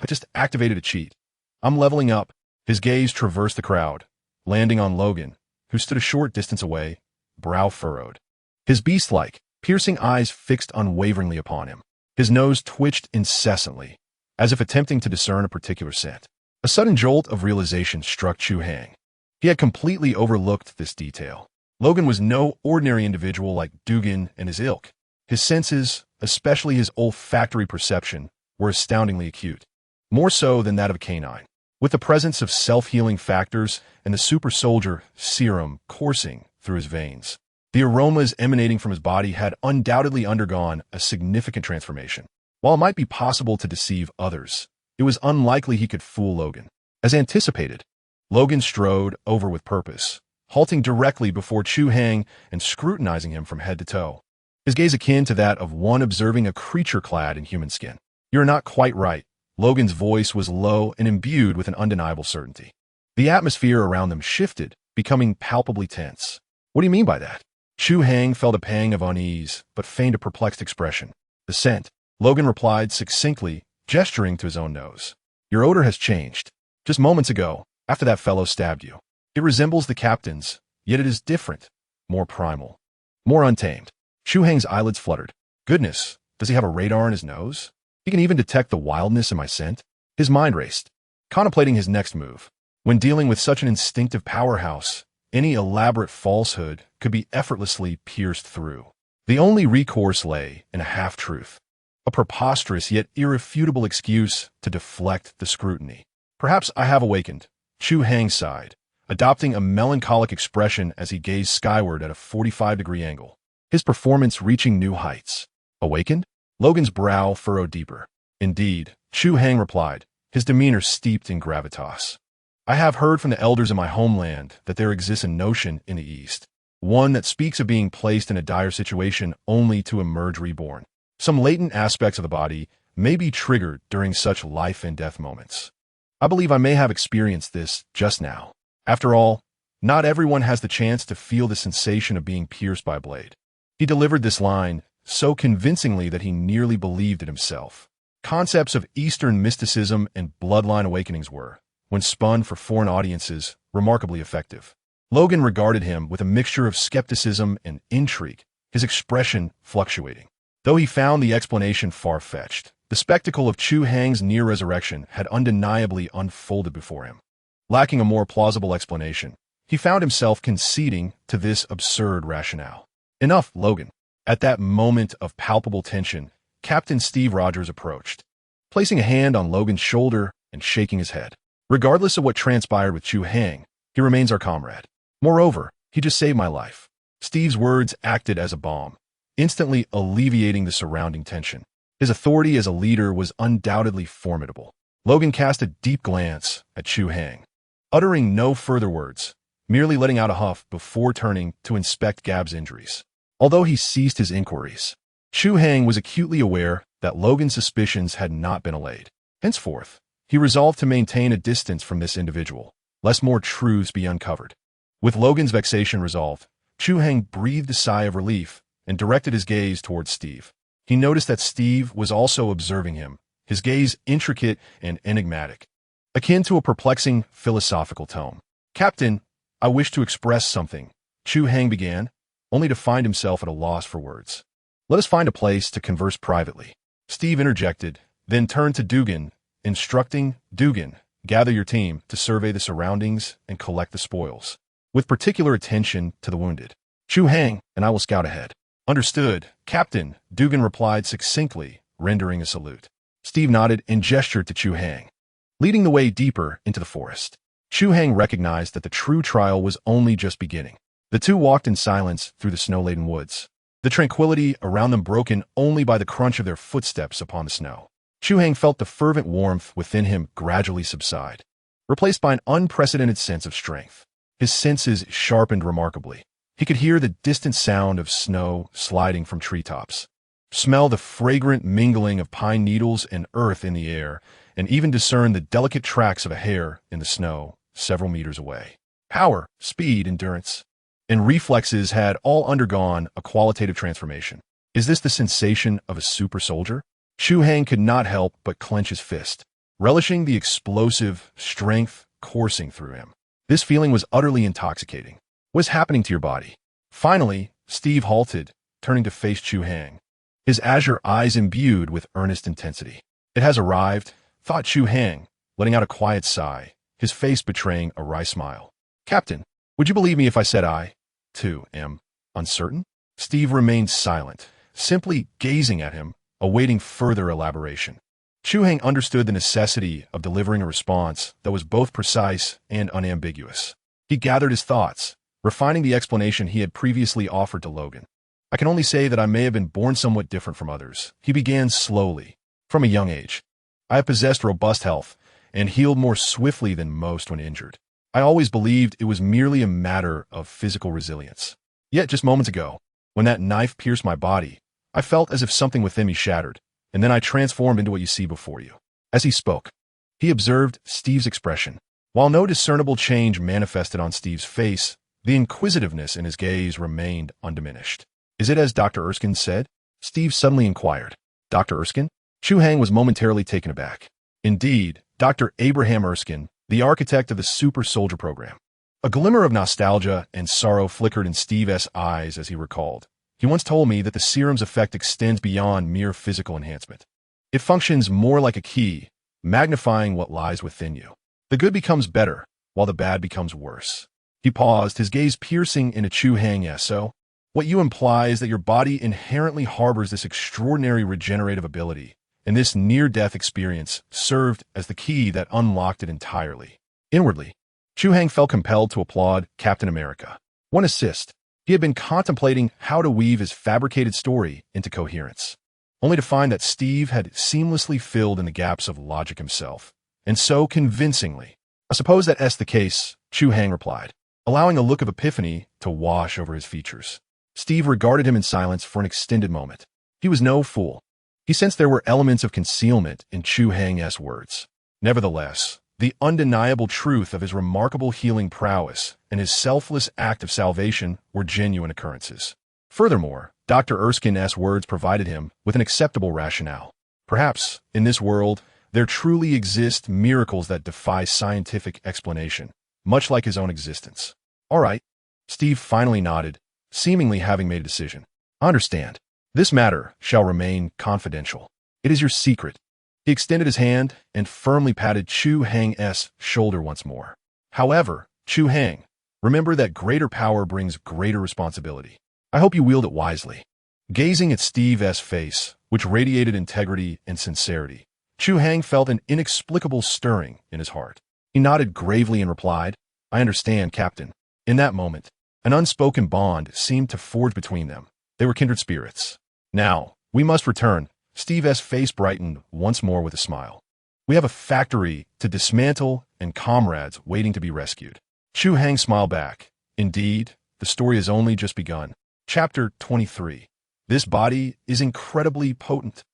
Speaker 1: "I just activated a cheat. I'm leveling up." His gaze traversed the crowd, landing on Logan, who stood a short distance away, brow furrowed. His beast-like, piercing eyes fixed unwaveringly upon him. His nose twitched incessantly, as if attempting to discern a particular scent. A sudden jolt of realization struck Chu Hai. He had completely overlooked this detail. Logan was no ordinary individual like Dugan and his ilk. His senses, especially his olfactory perception, were astoundingly acute, more so than that of a canine. With the presence of self-healing factors and the super soldier serum coursing through his veins, the aromas emanating from his body had undoubtedly undergone a significant transformation. While it might be possible to deceive others, it was unlikely he could fool Logan. As anticipated, Logan strode over with purpose, halting directly before Chu Hai and scrutinizing him from head to toe, his gaze akin to that of one observing a creature clad in human skin. "You're not quite right." Logan's voice was low and imbued with an undeniable certainty. The atmosphere around them shifted, becoming palpably tense. "What do you mean by that?" Chu Hai felt a pang of unease, but feigned a perplexed expression. "The scent," Logan replied succinctly, gesturing to his own nose. "Your odor has changed. Just moments ago, after that fellow stabbed you. It resembles the captain's, yet it is different, more primal, more untamed." Chu Hai's eyelids fluttered. "Goodness, does he have a radar in his nose? He can even detect the wildness in my scent?" His mind raced, contemplating his next move. When dealing with such an instinctive powerhouse, any elaborate falsehood could be effortlessly pierced through. The only recourse lay in a half-truth, a preposterous yet irrefutable excuse to deflect the scrutiny. "Perhaps I have awakened," Chu Hai sighed, adopting a melancholic expression as he gazed skyward at a 45-degree angle, his performance reaching new heights. "Awakened?" Logan's brow furrowed deeper. "Indeed," Chu Hai replied, his demeanor steeped in gravitas. "I have heard from the elders in my homeland that there exists a notion in the East, one that speaks of being placed in a dire situation only to emerge reborn. Some latent aspects of the body may be triggered during such life and death moments. I believe I may have experienced this just now. After all, not everyone has the chance to feel the sensation of being pierced by a blade." He delivered this line so convincingly that he nearly believed it himself. Concepts of Eastern mysticism and bloodline awakenings were, when spun for foreign audiences, remarkably effective. Logan regarded him with a mixture of skepticism and intrigue, his expression fluctuating. Though he found the explanation far-fetched, the spectacle of Chu Hai's near resurrection had undeniably unfolded before him. Lacking a more plausible explanation, he found himself conceding to this absurd rationale. "Enough, Logan." At that moment of palpable tension, Captain Steve Rogers approached, placing a hand on Logan's shoulder and shaking his head. "Regardless of what transpired with Chu Hai, he remains our comrade. Moreover, he just saved my life. Steve's words acted as a balm, instantly alleviating the surrounding tension. His authority as a leader was undoubtedly formidable. Logan cast a deep glance at Chu Hai, uttering no further words, merely letting out a huff before turning to inspect Gab's injuries. Although he ceased his inquiries, Chu Hai was acutely aware that Logan's suspicions had not been allayed. Henceforth, he resolved to maintain a distance from this individual, lest more truths be uncovered. With Logan's vexation resolved, Chu Hai breathed a sigh of relief and directed his gaze towards Steve. He noticed that Steve was also observing him, his gaze intricate and enigmatic, akin to a perplexing philosophical tome. "Captain, I wish to express something," Chu Hai began, only to find himself at a loss for words. "Let us find a place to converse privately," Steve interjected, then turned to Dugan, instructing, "Dugan, gather your team to survey the surroundings and collect the spoils, with particular attention to the wounded. Chu Hai and I will scout ahead." "Understood, Captain," Dugan replied succinctly, rendering a salute. Steve nodded and gestured to Chu Hai, leading the way deeper into the forest. Chu Hai recognized that the true trial was only just beginning. The two walked in silence through the snow-laden woods, the tranquility around them broken only by the crunch of their footsteps upon the snow. Chu Hai felt the fervent warmth within him gradually subside, replaced by an unprecedented sense of strength. His senses sharpened remarkably. He could hear the distant sound of snow sliding from treetops, smell the fragrant mingling of pine needles and earth in the air, and even discern the delicate tracks of a hare in the snow several meters away. Power, speed, endurance, and reflexes had all undergone a qualitative transformation. Is this the sensation of a super soldier? Chu Hai could not help but clench his fist, relishing the explosive strength coursing through him. This feeling was utterly intoxicating. What is happening to your body? Finally, Steve halted, turning to face Chu Hai, his azure eyes imbued with earnest intensity. "It has arrived," thought Chu Hai, letting out a quiet sigh, his face betraying a wry smile. "Captain, would you believe me if I said I, too, am uncertain?" Steve remained silent, simply gazing at him, awaiting further elaboration. Chu Hai understood the necessity of delivering a response that was both precise and unambiguous. He gathered his thoughts, refining the explanation he had previously offered to Logan. "I can only say that I may have been born somewhat different from others," he began slowly. "From a young age, I have possessed robust health and healed more swiftly than most when injured. I always believed it was merely a matter of physical resilience. Yet just moments ago, when that knife pierced my body, I felt as if something within me shattered, and then I transformed into what you see before you." As he spoke, he observed Steve's expression. While no discernible change manifested on Steve's face, the inquisitiveness in his gaze remained undiminished. "Is it as Dr. Erskine said?" Steve suddenly inquired. "Dr. Erskine?" Chu Hai was momentarily taken aback. "Indeed, Dr. Abraham Erskine, the architect of the Super Soldier Program." A glimmer of nostalgia and sorrow flickered in Steve's eyes as he recalled. "He once told me that the serum's effect extends beyond mere physical enhancement. It functions more like a key, magnifying what lies within you. The good becomes better, while the bad becomes worse." He paused, his gaze piercing into Chu Hai. "So, what you imply is that your body inherently harbors this extraordinary regenerative ability, and this near-death experience served as the key that unlocked it entirely." Inwardly, Chu Hai felt compelled to applaud Captain America. One assist. He had been contemplating how to weave his fabricated story into coherence, only to find that Steve had seamlessly filled in the gaps of logic himself, and so convincingly. "I suppose that's the case," Chu Hai replied, allowing a look of epiphany to wash over his features. Steve regarded him in silence for an extended moment. He was no fool. He sensed there were elements of concealment in Chu Hai's words. Nevertheless, the undeniable truth of his remarkable healing prowess and his selfless act of salvation were genuine occurrences. Furthermore, Dr. Erskine's words provided him with an acceptable rationale. Perhaps, in this world, there truly exist miracles that defy scientific explanation, much like his own existence. "All right," Steve finally nodded, seemingly having made a decision. "I understand. This matter shall remain confidential. It is your secret." He extended his hand and firmly patted Chu Hai's shoulder once more. "However, Chu Hai, remember that greater power brings greater responsibility. I hope you wield it wisely." Gazing at Steve's face, which radiated integrity and sincerity, Chu Hai felt an inexplicable stirring in his heart. He nodded gravely and replied, "I understand, Captain." In that moment, an unspoken bond seemed to forge between them. They were kindred spirits. Now, we must return. Steve's face brightened once more with a smile. We have a factory to dismantle and comrades waiting to be rescued. Chu Hai smiled back. Indeed, the story has only just begun. Chapter 23. This body is incredibly potent.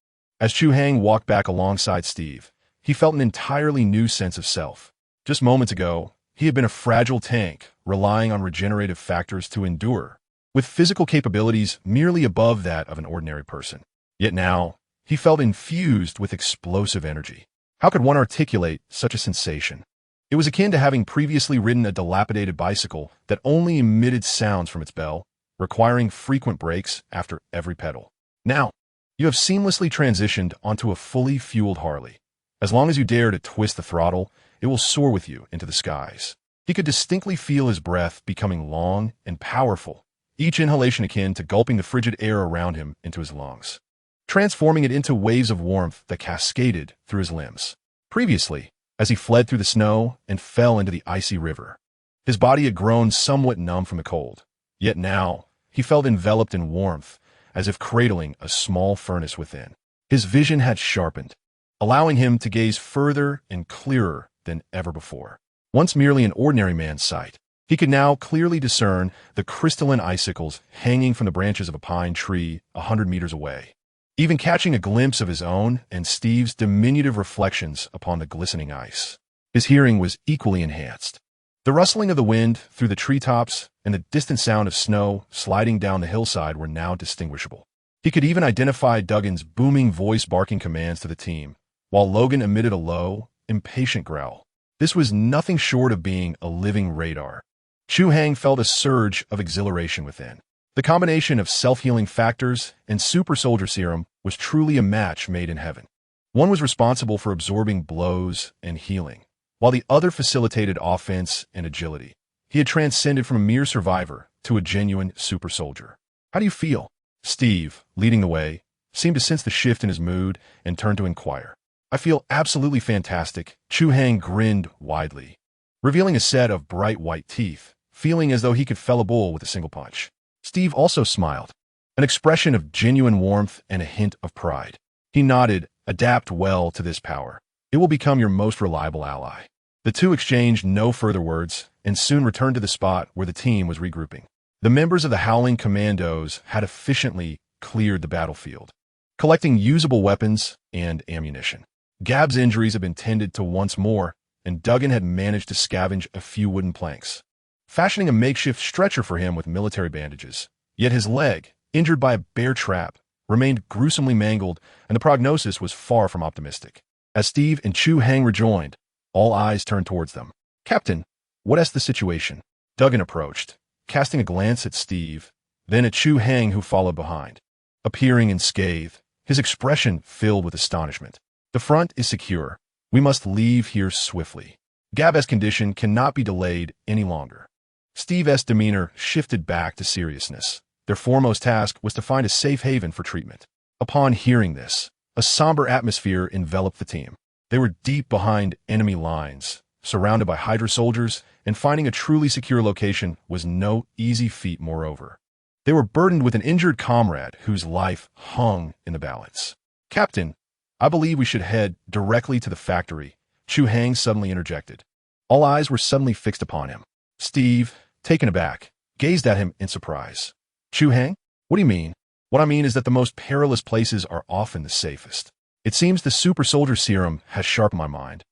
Speaker 1: As Chu Hai walked back alongside Steve, he felt an entirely new sense of self. Just moments ago, he had been a fragile tank, relying on regenerative factors to endure, with physical capabilities merely above that of an ordinary person. Yet now, he felt infused with explosive energy. How could one articulate such a sensation? It was akin to having previously ridden a dilapidated bicycle that only emitted sounds from its bell, requiring frequent breaks after every pedal. Now, you have seamlessly transitioned onto a fully fueled Harley. As long as you dare to twist the throttle, it will soar with you into the skies. He could distinctly feel his breath becoming long and powerful, each inhalation akin to gulping the frigid air around him into his lungs, transforming it into waves of warmth that cascaded through his limbs. Previously, as he fled through the snow and fell into the icy river, his body had grown somewhat numb from the cold. Yet now, he felt enveloped in warmth, as if cradling a small furnace within. His vision had sharpened, allowing him to gaze further and clearer than ever before. Once merely an ordinary man's sight, he could now clearly discern the crystalline icicles hanging from the branches of a pine tree 100 meters away, even catching a glimpse of his own and Steve's diminutive reflections upon the glistening ice. His hearing was equally enhanced. The rustling of the wind through the treetops and the distant sound of snow sliding down the hillside were now distinguishable. He could even identify Duggan's booming voice barking commands to the team, while Logan emitted a low, impatient growl. This was nothing short of being a living radar. Chu Hai felt a surge of exhilaration within. The combination of self-healing factors and super soldier serum was truly a match made in heaven. One was responsible for absorbing blows and healing, while the other facilitated offense and agility. He had transcended from a mere survivor to a genuine super soldier. How do you feel? Steve, leading the way, seemed to sense the shift in his mood and turned to inquire. I feel absolutely fantastic. Chu Hai grinned widely, revealing a set of bright white teeth, feeling as though he could fell a bull with a single punch. Steve also smiled, an expression of genuine warmth and a hint of pride. He nodded, adapt well to this power. It will become your most reliable ally. The two exchanged no further words and soon returned to the spot where the team was regrouping. The members of the Howling Commandos had efficiently cleared the battlefield, collecting usable weapons and ammunition. Gab's injuries had been tended to once more, and Duggan had managed to scavenge a few wooden planks, fashioning a makeshift stretcher for him with military bandages. Yet his leg, injured by a bear trap, remained gruesomely mangled, and the prognosis was far from optimistic. As Steve and Chu Hai rejoined, all eyes turned towards them. Captain, what is the situation? Duggan approached, casting a glance at Steve, then at Chu Hai, who followed behind. Appearing in scathe, his expression filled with astonishment. The front is secure. We must leave here swiftly. Gab's condition cannot be delayed any longer. Steve's demeanor shifted back to seriousness. Their foremost task was to find a safe haven for treatment. Upon hearing this, a somber atmosphere enveloped the team. They were deep behind enemy lines, surrounded by Hydra soldiers, and finding a truly secure location was no easy feat moreover. They were burdened with an injured comrade whose life hung in the balance. Captain, I believe we should head directly to the factory, Chu Hai suddenly interjected. All eyes were suddenly fixed upon him. Steve, taken aback, gazed at him in surprise. Chu Hai? What do you mean? What I mean is that the most perilous places are often the safest. It seems the super soldier serum has sharpened my mind,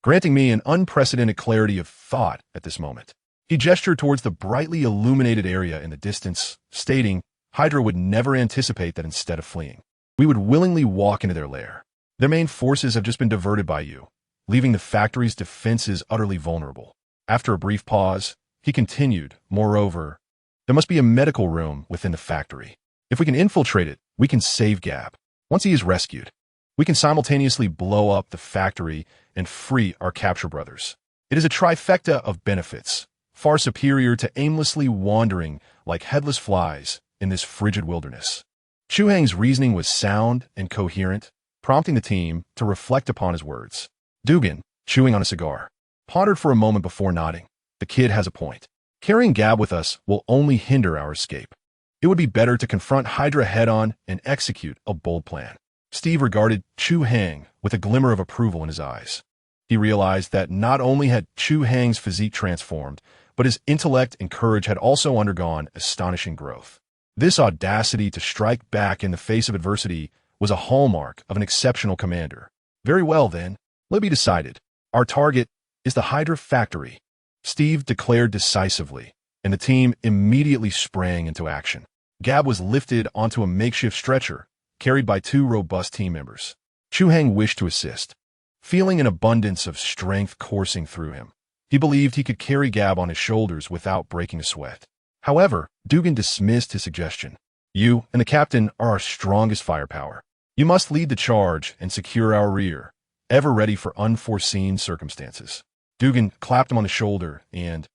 Speaker 1: granting me an unprecedented clarity of thought at this moment. He gestured towards the brightly illuminated area in the distance, stating, Hydra would never anticipate that instead of fleeing, we would willingly walk into their lair. Their main forces have just been diverted by you, leaving the factory's defenses utterly vulnerable. After a brief pause, he continued, moreover, there must be a medical room within the factory. If we can infiltrate it, we can save Gab. Once he is rescued, we can simultaneously blow up the factory and free our capture brothers. It is a trifecta of benefits, far superior to aimlessly wandering like headless flies in this frigid wilderness. Chu Hai's reasoning was sound and coherent, prompting the team to reflect upon his words. Dugan, chewing on a cigar, pondered for a moment before nodding. The kid has a point. Carrying Gab with us will only hinder our escape. It would be better to confront Hydra head-on and execute a bold plan. Steve regarded Chu Hai with a glimmer of approval in his eyes. He realized that not only had Chu Hai's physique transformed, but his intellect and courage had also undergone astonishing growth. This audacity to strike back in the face of adversity was a hallmark of an exceptional commander. Very well, then, Libby decided. Our target is the Hydra factory, Steve declared decisively, and the team immediately sprang into action. Gab was lifted onto a makeshift stretcher, carried by 2 robust team members. Chu Hai wished to assist, feeling an abundance of strength coursing through him. He believed he could carry Gab on his shoulders without breaking a sweat. However, Dugan dismissed his suggestion. You and the captain are our strongest firepower. You must lead the charge and secure our rear, ever ready for unforeseen circumstances. Dugan clapped him on the shoulder and,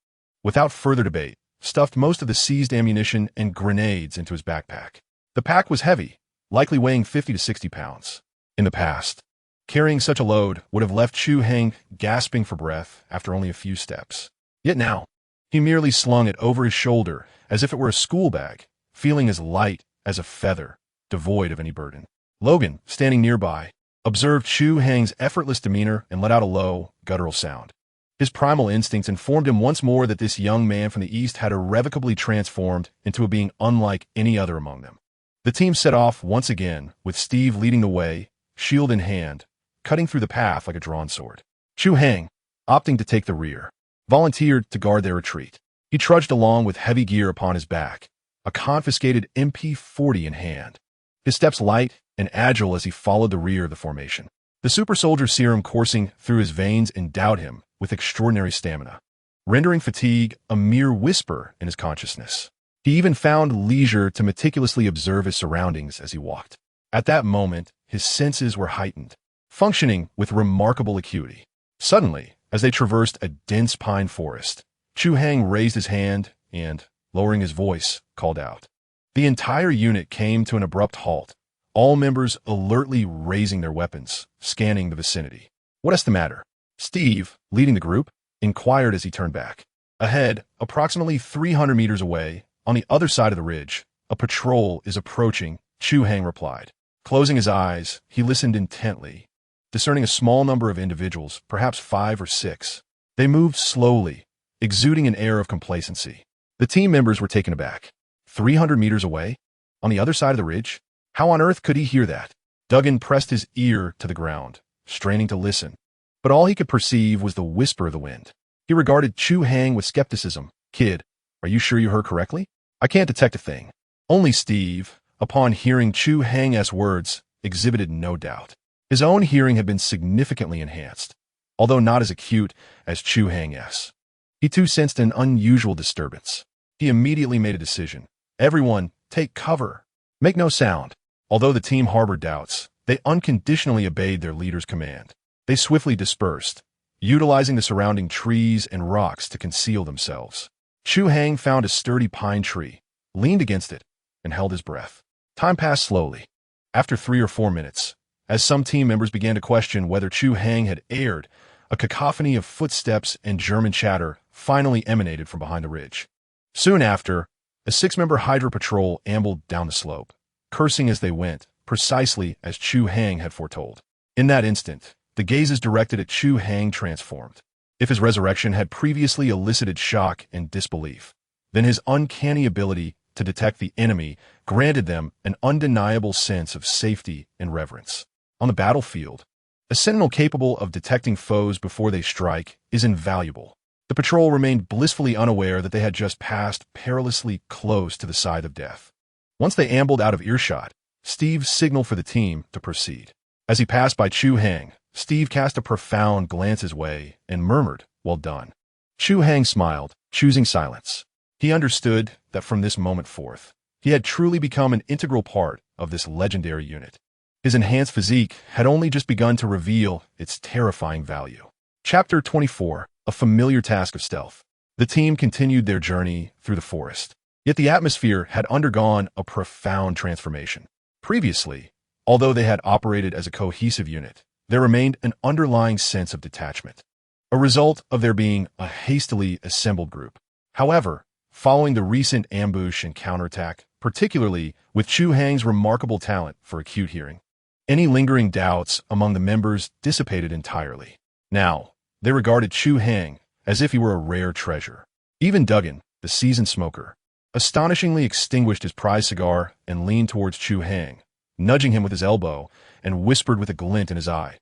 Speaker 1: without further debate, stuffed most of the seized ammunition and grenades into his backpack. The pack was heavy, likely weighing 50 to 60 pounds. In the past, carrying such a load would have left Chu Hai gasping for breath after only a few steps. Yet now, he merely slung it over his shoulder as if it were a school bag, feeling as light as a feather, devoid of any burden. Logan, standing nearby, observed Chu Hai's effortless demeanor and let out a low, guttural sound. His primal instincts informed him once more that this young man from the East had irrevocably transformed into a being unlike any other among them. The team set off once again, with Steve leading the way, shield in hand, cutting through the path like a drawn sword. Chu Hai, opting to take the rear, volunteered to guard their retreat. He trudged along with heavy gear upon his back, a confiscated MP-40 in hand, his steps light and agile as he followed the rear of the formation. The super soldier serum coursing through his veins endowed him with extraordinary stamina, rendering fatigue a mere whisper in his consciousness. He even found leisure to meticulously observe his surroundings as he walked. At that moment, his senses were heightened, functioning with remarkable acuity. Suddenly, as they traversed a dense pine forest, Chu Hai raised his hand and, lowering his voice, called out. The entire unit came to an abrupt halt, all members alertly raising their weapons, scanning the vicinity. "What is the matter?" Steve, leading the group, inquired as he turned back. Ahead, approximately 300 meters away, on the other side of the ridge, a patrol is approaching, Chu Hai replied. Closing his eyes, he listened intently, discerning a small number of individuals, perhaps 5 or 6. They moved slowly, exuding an air of complacency. The team members were taken aback. 300 meters away? On the other side of the ridge? How on earth could he hear that? Duggan pressed his ear to the ground, straining to listen. But all he could perceive was the whisper of the wind. He regarded Chu Hai with skepticism. "Kid, are you sure you heard correctly? I can't detect a thing." Only Steve, upon hearing Chu Hai's words, exhibited no doubt. His own hearing had been significantly enhanced, although not as acute as Chu Hai's. He too sensed an unusual disturbance. He immediately made a decision. "Everyone, take cover. Make no sound." Although the team harbored doubts, they unconditionally obeyed their leader's command. They swiftly dispersed, utilizing the surrounding trees and rocks to conceal themselves. Chu Hai found a sturdy pine tree, leaned against it, and held his breath. Time passed slowly. After 3 or 4 minutes, as some team members began to question whether Chu Hai had erred, a cacophony of footsteps and German chatter finally emanated from behind the ridge. Soon after, a 6-member Hydra patrol ambled down the slope, cursing as they went, precisely as Chu Hai had foretold. In that instant, the gazes directed at Chu Hai transformed. If his resurrection had previously elicited shock and disbelief, then his uncanny ability to detect the enemy granted them an undeniable sense of safety and reverence. On the battlefield, a sentinel capable of detecting foes before they strike is invaluable. The patrol remained blissfully unaware that they had just passed perilously close to the side of death. Once they ambled out of earshot, Steve signaled for the team to proceed. As he passed by Chu Hai, Steve cast a profound glance his way and murmured, "Well done." Chu Hai smiled, choosing silence. He understood that from this moment forth, he had truly become an integral part of this legendary unit. His enhanced physique had only just begun to reveal its terrifying value. Chapter 24, A Familiar Task of Stealth. The team continued their journey through the forest. Yet the atmosphere had undergone a profound transformation. Previously, although they had operated as a cohesive unit, there remained an underlying sense of detachment, a result of their being a hastily assembled group. However, following the recent ambush and counterattack, particularly with Chu Hai's remarkable talent for acute hearing, any lingering doubts among the members dissipated entirely. Now, they regarded Chu Hai as if he were a rare treasure. Even Duggan, the seasoned smoker, astonishingly extinguished his prized cigar and leaned towards Chu Hai, nudging him with his elbow, and whispered with a glint in his eye,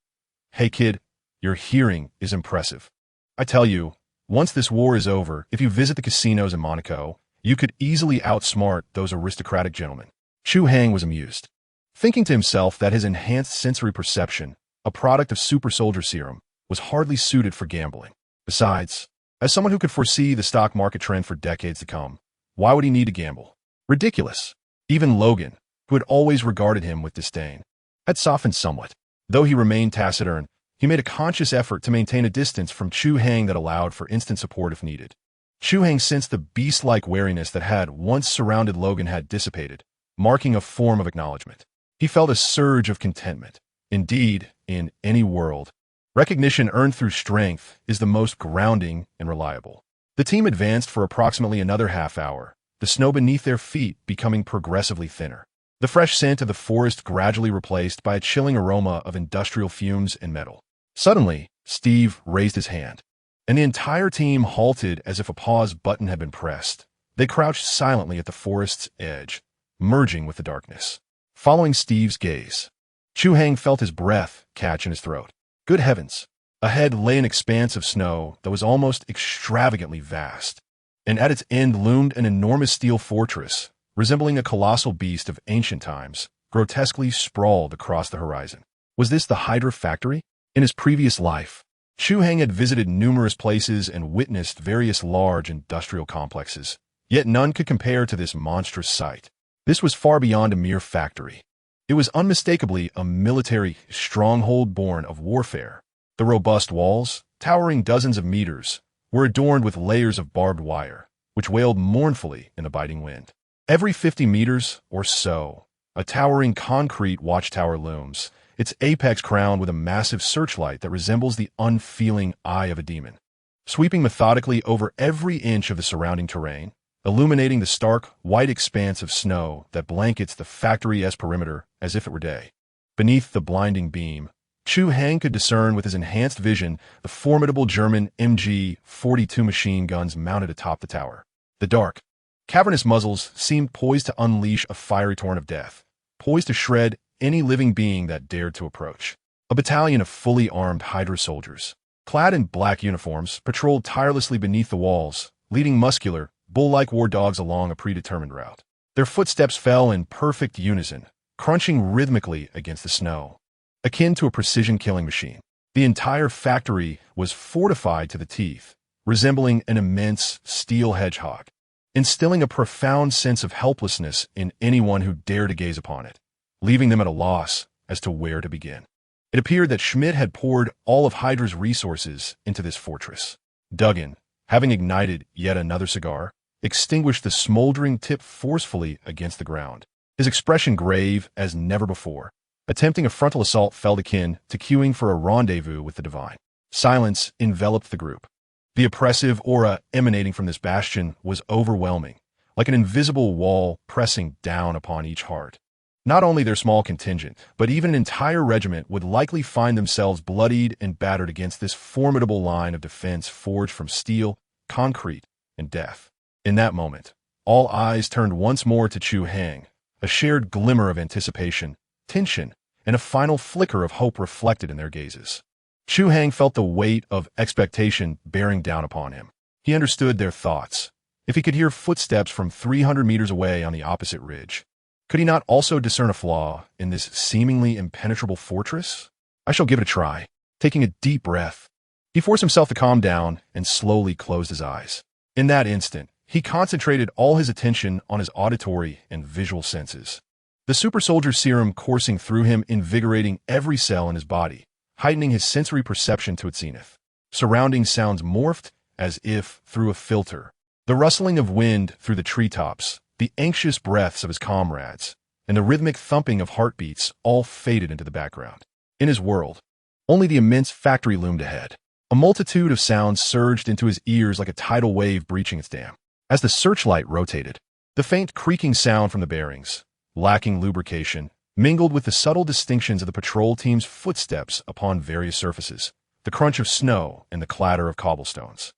Speaker 1: "Hey kid, your hearing is impressive. I tell you, once this war is over, if you visit the casinos in Monaco, you could easily outsmart those aristocratic gentlemen." Chu Hai was amused, thinking to himself that his enhanced sensory perception, a product of super soldier serum, was hardly suited for gambling. Besides, as someone who could foresee the stock market trend for decades to come, why would he need to gamble? Ridiculous. Even Logan, who had always regarded him with disdain, had softened somewhat. Though he remained taciturn, he made a conscious effort to maintain a distance from Chu Hai that allowed for instant support if needed. Chu Hai sensed the beast-like wariness that had once surrounded Logan had dissipated, marking a form of acknowledgement. He felt a surge of contentment. Indeed, in any world, recognition earned through strength is the most grounding and reliable. The team advanced for approximately another half hour, the snow beneath their feet becoming progressively thinner. The fresh scent of the forest gradually replaced by a chilling aroma of industrial fumes and metal. Suddenly, Steve raised his hand, and the entire team halted as if a pause button had been pressed. They crouched silently at the forest's edge, merging with the darkness. Following Steve's gaze, Chu Hai felt his breath catch in his throat. Good heavens! Ahead lay an expanse of snow that was almost extravagantly vast, and at its end loomed an enormous steel fortress, resembling a colossal beast of ancient times, grotesquely sprawled across the horizon. Was this the Hydra factory? In his previous life, Chu Hai had visited numerous places and witnessed various large industrial complexes, yet none could compare to this monstrous sight. This was far beyond a mere factory. It was unmistakably a military stronghold born of warfare. The robust walls, towering dozens of meters, were adorned with layers of barbed wire, which wailed mournfully in the biting wind. Every 50 meters or so, a towering concrete watchtower looms, its apex crowned with a massive searchlight that resembles the unfeeling eye of a demon, sweeping methodically over every inch of the surrounding terrain, illuminating the stark, white expanse of snow that blankets the factory's perimeter as if it were day. Beneath the blinding beam, Chu Hai could discern with his enhanced vision the formidable German MG-42 machine guns mounted atop the tower. The dark, cavernous muzzles seemed poised to unleash a fiery torrent of death, poised to shred any living being that dared to approach. A battalion of fully armed Hydra soldiers, clad in black uniforms, patrolled tirelessly beneath the walls, leading muscular, bull-like war dogs along a predetermined route. Their footsteps fell in perfect unison, crunching rhythmically against the snow, akin to a precision killing machine. The entire factory was fortified to the teeth, resembling an immense steel hedgehog, instilling a profound sense of helplessness in anyone who dared to gaze upon it, leaving them at a loss as to where to begin. It appeared that Schmidt had poured all of Hydra's resources into this fortress. Duggan, having ignited yet another cigar, extinguished the smoldering tip forcefully against the ground, his expression grave as never before. Attempting a frontal assault felt akin to queuing for a rendezvous with the divine. Silence enveloped the group. The oppressive aura emanating from this bastion was overwhelming, like an invisible wall pressing down upon each heart. Not only their small contingent, but even an entire regiment would likely find themselves bloodied and battered against this formidable line of defense forged from steel, concrete, and death. In that moment, all eyes turned once more to Chu Hai, a shared glimmer of anticipation, tension, and a final flicker of hope reflected in their gazes. Chu Hai felt the weight of expectation bearing down upon him. He understood their thoughts. If he could hear footsteps from 300 meters away on the opposite ridge, could he not also discern a flaw in this seemingly impenetrable fortress? I shall give it a try. Taking a deep breath, he forced himself to calm down and slowly closed his eyes. In that instant, he concentrated all his attention on his auditory and visual senses. The super soldier serum coursing through him, invigorating every cell in his body, heightening his sensory perception to its zenith. Surrounding sounds morphed as if through a filter. The rustling of wind through the treetops, the anxious breaths of his comrades, and the rhythmic thumping of heartbeats all faded into the background. In his world, only the immense factory loomed ahead. A multitude of sounds surged into his ears like a tidal wave breaching its dam. As the searchlight rotated, the faint creaking sound from the bearings, lacking lubrication, mingled with the subtle distinctions of the patrol team's footsteps upon various surfaces, the crunch of snow and the clatter of cobblestones.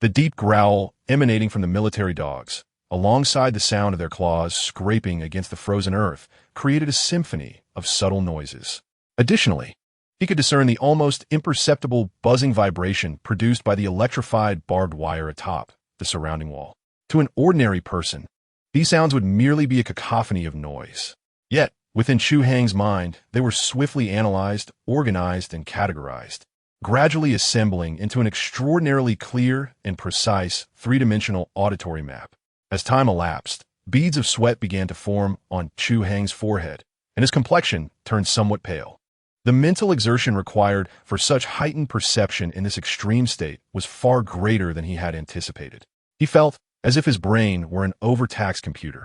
Speaker 1: The deep growl emanating from the military dogs, alongside the sound of their claws scraping against the frozen earth, created a symphony of subtle noises. Additionally, he could discern the almost imperceptible buzzing vibration produced by the electrified barbed wire atop the surrounding wall. To an ordinary person, these sounds would merely be a cacophony of noise. Yet, within Chu Hai's mind, they were swiftly analyzed, organized, and categorized, gradually assembling into an extraordinarily clear and precise three-dimensional auditory map. As time elapsed, beads of sweat began to form on Chu Hai's forehead, and his complexion turned somewhat pale. The mental exertion required for such heightened perception in this extreme state was far greater than he had anticipated. He felt as if his brain were an overtaxed computer,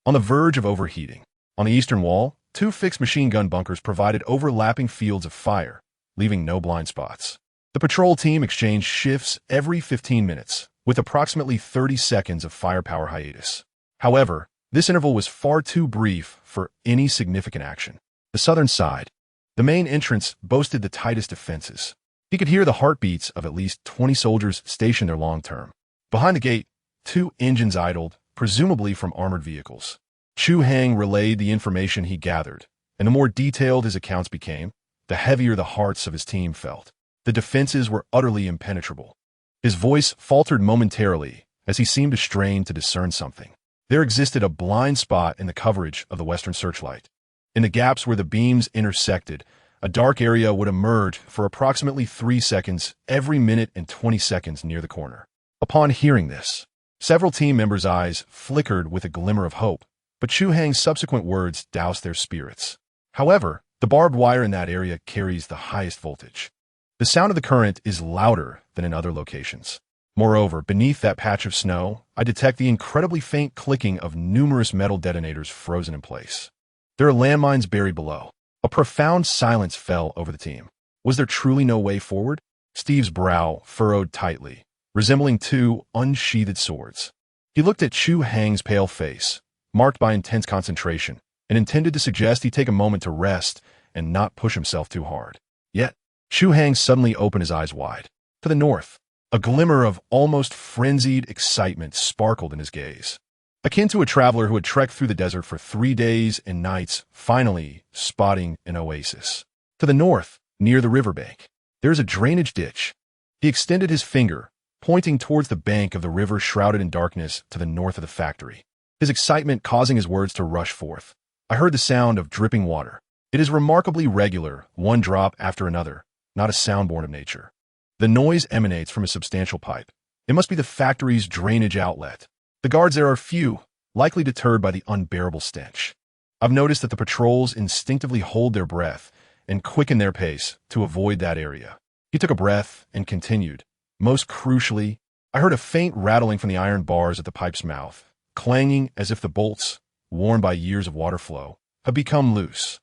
Speaker 1: on the verge of overheating. On the eastern wall, 2 fixed machine gun bunkers provided overlapping fields of fire, leaving no blind spots. The patrol team exchanged shifts every 15 minutes, with approximately 30 seconds of firepower hiatus. However, this interval was far too brief for any significant action. The southern side, the main entrance, boasted the tightest defenses. He could hear the heartbeats of at least 20 soldiers stationed there long-term. Behind the gate, 2 engines idled, presumably from armored vehicles. Chu Hai relayed the information he gathered, and the more detailed his accounts became, the heavier the hearts of his team felt. The defenses were utterly impenetrable. His voice faltered momentarily as he seemed to strain to discern something. There existed a blind spot in the coverage of the western searchlight. In the gaps where the beams intersected, a dark area would emerge for approximately 3 seconds every minute and 20 seconds near the corner. Upon hearing this, several team members' eyes flickered with a glimmer of hope, but Chu Hai's subsequent words doused their spirits. However, the barbed wire in that area carries the highest voltage. The sound of the current is louder than in other locations. Moreover, beneath that patch of snow, I detect the incredibly faint clicking of numerous metal detonators frozen in place. There are landmines buried below. A profound silence fell over the team. Was there truly no way forward? Steve's brow furrowed tightly, resembling 2 unsheathed swords. He looked at Chu Hai's pale face, marked by intense concentration, and intended to suggest he take a moment to rest and not push himself too hard. Yet, Chu Hai suddenly opened his eyes wide. To the north, a glimmer of almost frenzied excitement sparkled in his gaze. Akin to a traveler who had trekked through the desert for 3 days and nights, finally spotting an oasis. To the north, near the riverbank, there is a drainage ditch. He extended his finger, pointing towards the bank of the river shrouded in darkness to the north of the factory, his excitement causing his words to rush forth. I heard the sound of dripping water. It is remarkably regular, one drop after another, not a sound born of nature. The noise emanates from a substantial pipe. It must be the factory's drainage outlet. The guards there are few, likely deterred by the unbearable stench. I've noticed that the patrols instinctively hold their breath and quicken their pace to avoid that area. He took a breath and continued. Most crucially, I heard a faint rattling from the iron bars at the pipe's mouth, clanging as if the bolts, worn by years of water flow, have become loose.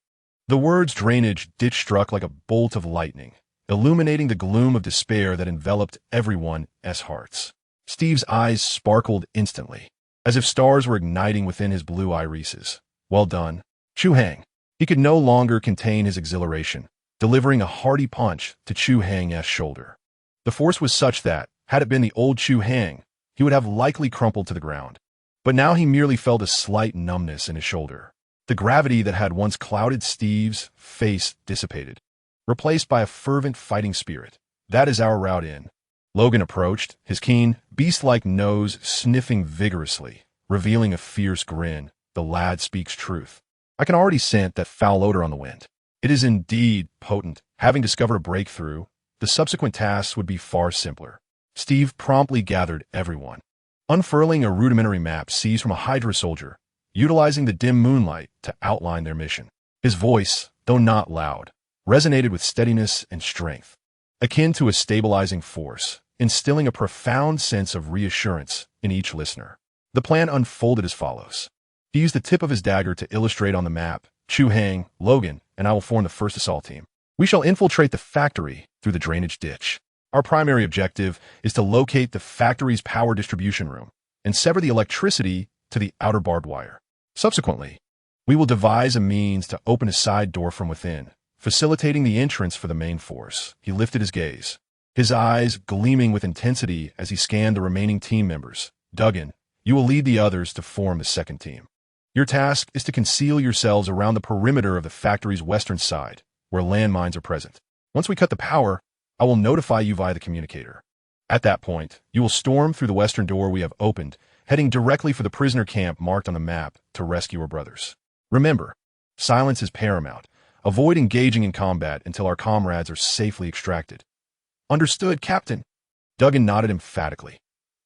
Speaker 1: The words drainage ditch struck like a bolt of lightning, illuminating the gloom of despair that enveloped everyone's hearts. Steve's eyes sparkled instantly, as if stars were igniting within his blue irises. Well done, Chu Hai. He could no longer contain his exhilaration, delivering a hearty punch to Chu Hai's shoulder. The force was such that, had it been the old Chu Hai, he would have likely crumpled to the ground. But now he merely felt a slight numbness in his shoulder. The gravity that had once clouded Steve's face dissipated, replaced by a fervent fighting spirit. That is our route in. Logan approached, his keen, beast-like nose sniffing vigorously, revealing a fierce grin. The lad speaks truth. I can already scent that foul odor on the wind. It is indeed potent. Having discovered a breakthrough, the subsequent tasks would be far simpler. Steve promptly gathered everyone, unfurling a rudimentary map seized from a Hydra soldier, utilizing the dim moonlight to outline their mission. His voice, though not loud, resonated with steadiness and strength, akin to a stabilizing force, instilling a profound sense of reassurance in each listener. The plan unfolded as follows. He used the tip of his dagger to illustrate on the map, Chu Hai, Logan, and I will form the first assault team. We shall infiltrate the factory through the drainage ditch. Our primary objective is to locate the factory's power distribution room, and sever the electricity to the outer barbed wire. Subsequently, we will devise a means to open a side door from within, facilitating the entrance for the main force. He lifted his gaze, his eyes gleaming with intensity as he scanned the remaining team members. Duggan, you will lead the others to form the second team. Your task is to conceal yourselves around the perimeter of the factory's western side, where landmines are present. Once we cut the power, I will notify you via the communicator. At that point, you will storm through the western door we have opened, heading directly for the prisoner camp marked on the map to rescue our brothers. Remember, silence is paramount. Avoid engaging in combat until our comrades are safely extracted. Understood, Captain. Duggan nodded emphatically.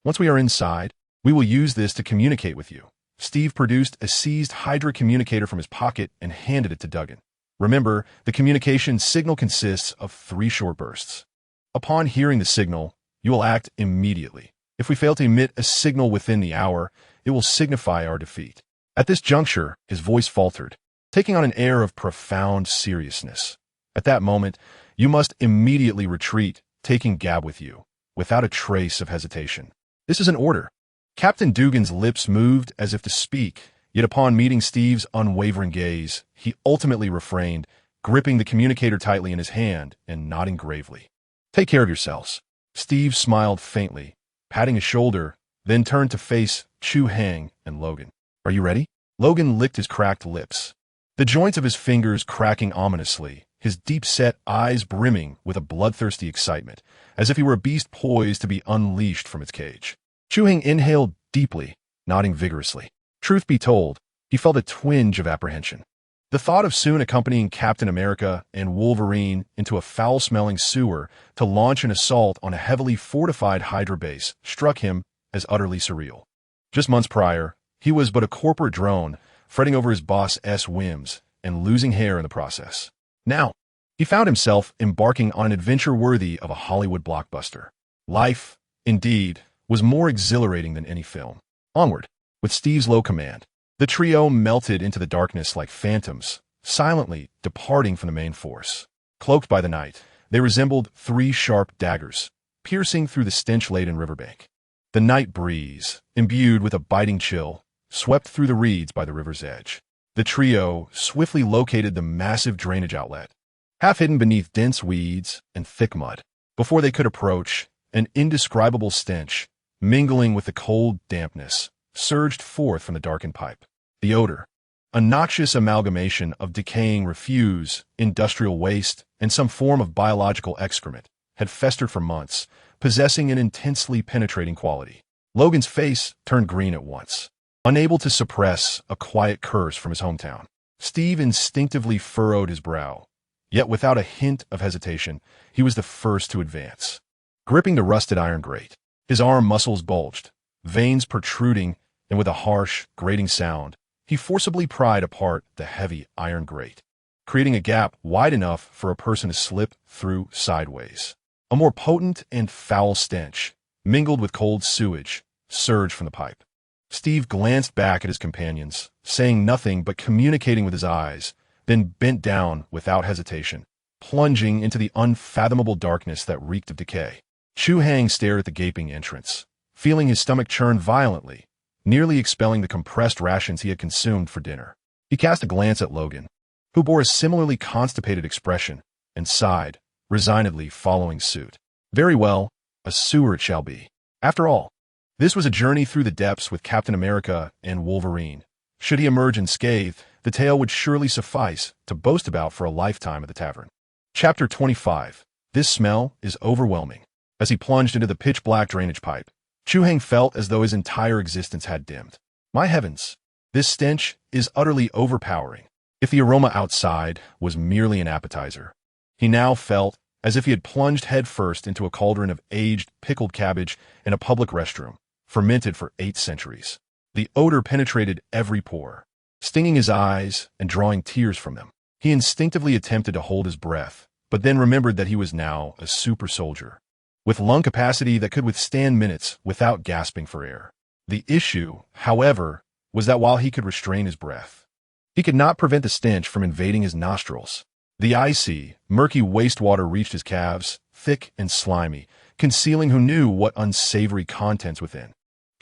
Speaker 1: Once we are inside, we will use this to communicate with you. Steve produced a seized Hydra communicator from his pocket and handed it to Duggan. Remember, the communication signal consists of 3 short bursts. Upon hearing the signal, you will act immediately. If we fail to emit a signal within the hour, it will signify our defeat. At this juncture, his voice faltered, taking on an air of profound seriousness. At that moment, you must immediately retreat, taking Gab with you, without a trace of hesitation. This is an order. Captain Dugan's lips moved as if to speak, yet upon meeting Steve's unwavering gaze, he ultimately refrained, gripping the communicator tightly in his hand and nodding gravely. Take care of yourselves. Steve smiled faintly, patting his shoulder, then turned to face Chu Hai and Logan. Are you ready? Logan licked his cracked lips, the joints of his fingers cracking ominously, his deep-set eyes brimming with a bloodthirsty excitement, as if he were a beast poised to be unleashed from its cage. Chu Hai inhaled deeply, nodding vigorously. Truth be told, he felt a twinge of apprehension. The thought of soon accompanying Captain America and Wolverine into a foul-smelling sewer to launch an assault on a heavily fortified Hydra base struck him as utterly surreal. Just months prior, he was but a corporate drone, fretting over his boss's whims and losing hair in the process. Now, he found himself embarking on an adventure worthy of a Hollywood blockbuster. Life, indeed, was more exhilarating than any film. Onward, with Steve's low command, the trio melted into the darkness like phantoms, silently departing from the main force. Cloaked by the night, they resembled 3 sharp daggers, piercing through the stench-laden riverbank. The night breeze, imbued with a biting chill, swept through the reeds by the river's edge. The trio swiftly located the massive drainage outlet, half hidden beneath dense weeds and thick mud. Before they could approach, an indescribable stench, mingling with the cold dampness, surged forth from the darkened pipe. The odor, a noxious amalgamation of decaying refuse, industrial waste, and some form of biological excrement, had festered for months, possessing an intensely penetrating quality. Logan's face turned green at once, unable to suppress a quiet curse from his hometown. Steve instinctively furrowed his brow, yet without a hint of hesitation, he was the first to advance. Gripping the rusted iron grate, his arm muscles bulged, veins protruding, and with a harsh, grating sound, he forcibly pried apart the heavy iron grate, creating a gap wide enough for a person to slip through sideways. A more potent and foul stench, mingled with cold sewage, surged from the pipe. Steve glanced back at his companions, saying nothing but communicating with his eyes, then bent down without hesitation, plunging into the unfathomable darkness that reeked of decay. Chu Hai stared at the gaping entrance, feeling his stomach churn violently, nearly expelling the compressed rations he had consumed for dinner. He cast a glance at Logan, who bore a similarly constipated expression, and sighed, resignedly following suit. Very well, a sewer it shall be. After all, this was a journey through the depths with Captain America and Wolverine. Should he emerge unscathed, the tale would surely suffice to boast about for a lifetime at the tavern. Chapter 25. This smell is overwhelming. As he plunged into the pitch-black drainage pipe, Chu Hai felt as though his entire existence had dimmed. My heavens, this stench is utterly overpowering. If the aroma outside was merely an appetizer, he now felt as if he had plunged headfirst into a cauldron of aged, pickled cabbage in a public restroom, fermented for 8 centuries. The odor penetrated every pore, stinging his eyes and drawing tears from them. He instinctively attempted to hold his breath, but then remembered that he was now a super soldier, with lung capacity that could withstand minutes without gasping for air. The issue, however, was that while he could restrain his breath, he could not prevent the stench from invading his nostrils. The icy, murky wastewater reached his calves, thick and slimy, concealing who knew what unsavory contents within.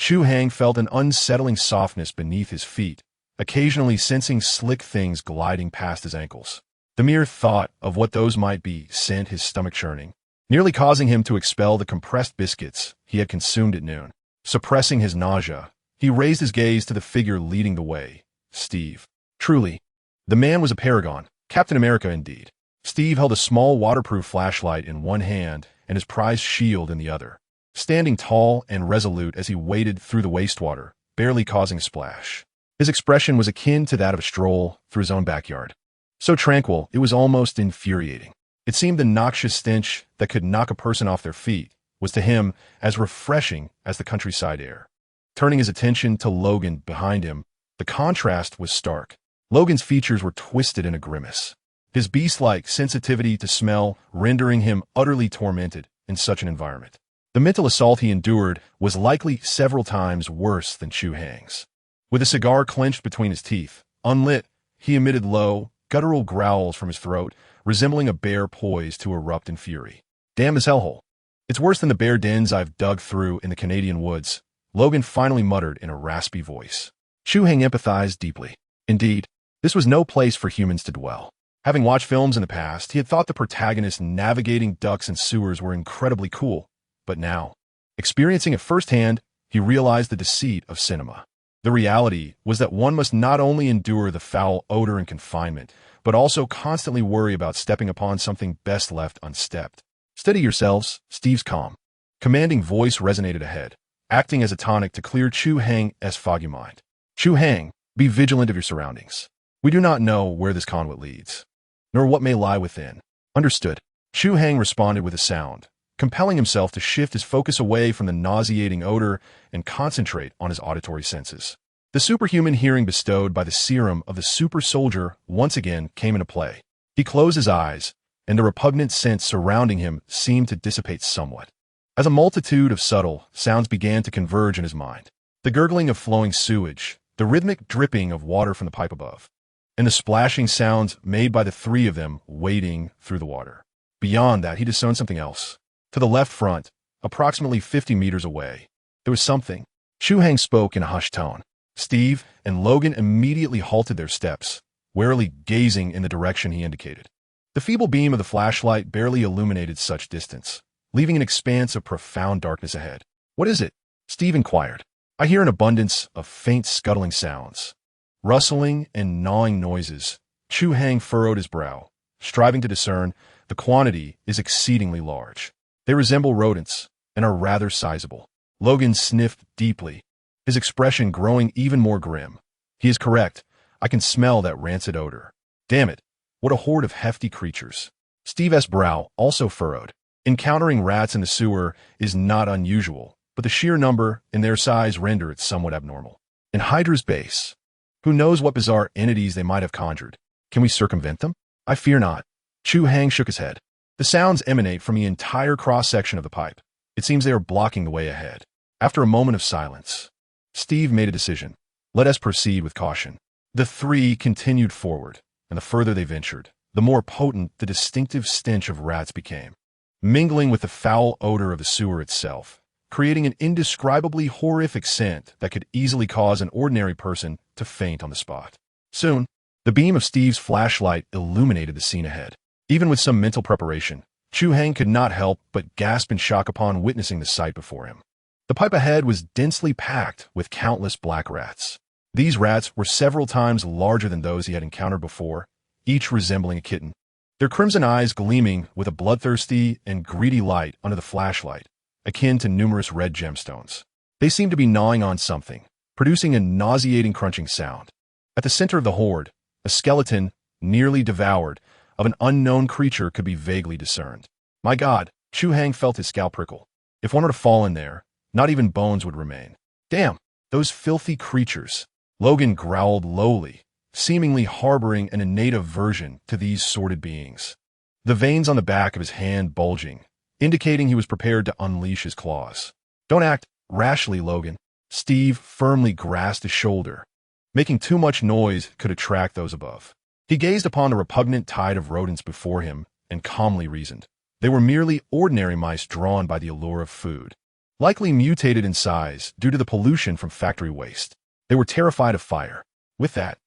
Speaker 1: Chu Hai felt an unsettling softness beneath his feet, occasionally sensing slick things gliding past his ankles. The mere thought of what those might be sent his stomach churning, nearly causing him to expel the compressed biscuits he had consumed at noon. Suppressing his nausea, he raised his gaze to the figure leading the way, Steve. Truly, the man was a paragon, Captain America indeed. Steve held a small waterproof flashlight in one hand and his prized shield in the other, standing tall and resolute as he waded through the wastewater, barely causing a splash. His expression was akin to that of a stroll through his own backyard. So tranquil, it was almost infuriating. It seemed the noxious stench that could knock a person off their feet was to him as refreshing as the countryside air. Turning his attention to Logan behind him, the contrast was stark. Logan's features were twisted in a grimace, his beast-like sensitivity to smell rendering him utterly tormented in such an environment. The mental assault he endured was likely several times worse than Chu Hai's. With a cigar clenched between his teeth, unlit, he emitted low, guttural growls from his throat, resembling a bear poised to erupt in fury. Damn his hellhole. It's worse than the bear dens I've dug through in the Canadian woods, Logan finally muttered in a raspy voice. Chu Hai empathized deeply. Indeed, this was no place for humans to dwell. Having watched films in the past, he had thought the protagonists navigating ducts and sewers were incredibly cool. But now, experiencing it firsthand, he realized the deceit of cinema. The reality was that one must not only endure the foul odor and confinement, but also constantly worry about stepping upon something best left unstepped. Steady yourselves, Steve's calm, commanding voice resonated ahead, acting as a tonic to clear Chu Hai's foggy mind. Chu Hai, be vigilant of your surroundings. We do not know where this conduit leads, nor what may lie within. Understood. Chu Hai responded with a sound, compelling himself to shift his focus away from the nauseating odor and concentrate on his auditory senses. The superhuman hearing bestowed by the serum of the super soldier once again came into play. He closed his eyes, and the repugnant scent surrounding him seemed to dissipate somewhat, as a multitude of subtle sounds began to converge in his mind. The gurgling of flowing sewage, the rhythmic dripping of water from the pipe above, and the splashing sounds made by the three of them wading through the water. Beyond that, he discerned something else. To the left front, approximately 50 meters away, there was something. Chu Hai spoke in a hushed tone. Steve and Logan immediately halted their steps, warily gazing in the direction he indicated. The feeble beam of the flashlight barely illuminated such distance, leaving an expanse of profound darkness ahead. What is it? Steve inquired. I hear an abundance of faint scuttling sounds, rustling and gnawing noises. Chu Hai furrowed his brow, striving to discern. The quantity is exceedingly large. They resemble rodents and are rather sizable. Logan sniffed deeply, his expression growing even more grim. He is correct. I can smell that rancid odor. Damn it, what a horde of hefty creatures. Steve's brow also furrowed. Encountering rats in the sewer is not unusual, but the sheer number and their size render it somewhat abnormal. And Hydra's base. Who knows what bizarre entities they might have conjured? Can we circumvent them? I fear not. Chu Hai shook his head. The sounds emanate from the entire cross-section of the pipe. It seems they are blocking the way ahead. After a moment of silence, Steve made a decision. Let us proceed with caution. The three continued forward, and the further they ventured, the more potent the distinctive stench of rats became, mingling with the foul odor of the sewer itself, creating an indescribably horrific scent that could easily cause an ordinary person to faint on the spot. Soon, the beam of Steve's flashlight illuminated the scene ahead. Even with some mental preparation, Chu Hai could not help but gasp in shock upon witnessing the sight before him. The pipe ahead was densely packed with countless black rats. These rats were several times larger than those he had encountered before, each resembling a kitten, their crimson eyes gleaming with a bloodthirsty and greedy light under the flashlight, akin to numerous red gemstones. They seemed to be gnawing on something, producing a nauseating crunching sound. At the center of the horde, a skeleton, nearly devoured, of an unknown creature could be vaguely discerned. My God, Chu Hai felt his scalp prickle. If one were to fall in there, not even bones would remain. Damn, those filthy creatures. Logan growled lowly, seemingly harboring an innate aversion to these sordid beings. The veins on the back of his hand bulging, indicating he was prepared to unleash his claws. Don't act rashly, Logan. Steve firmly grasped his shoulder. Making too much noise could attract those above. He gazed upon the repugnant tide of rodents before him and calmly reasoned. They were merely ordinary mice drawn by the allure of food. likely mutated in size due to the pollution from factory waste. They were terrified of fire. With that,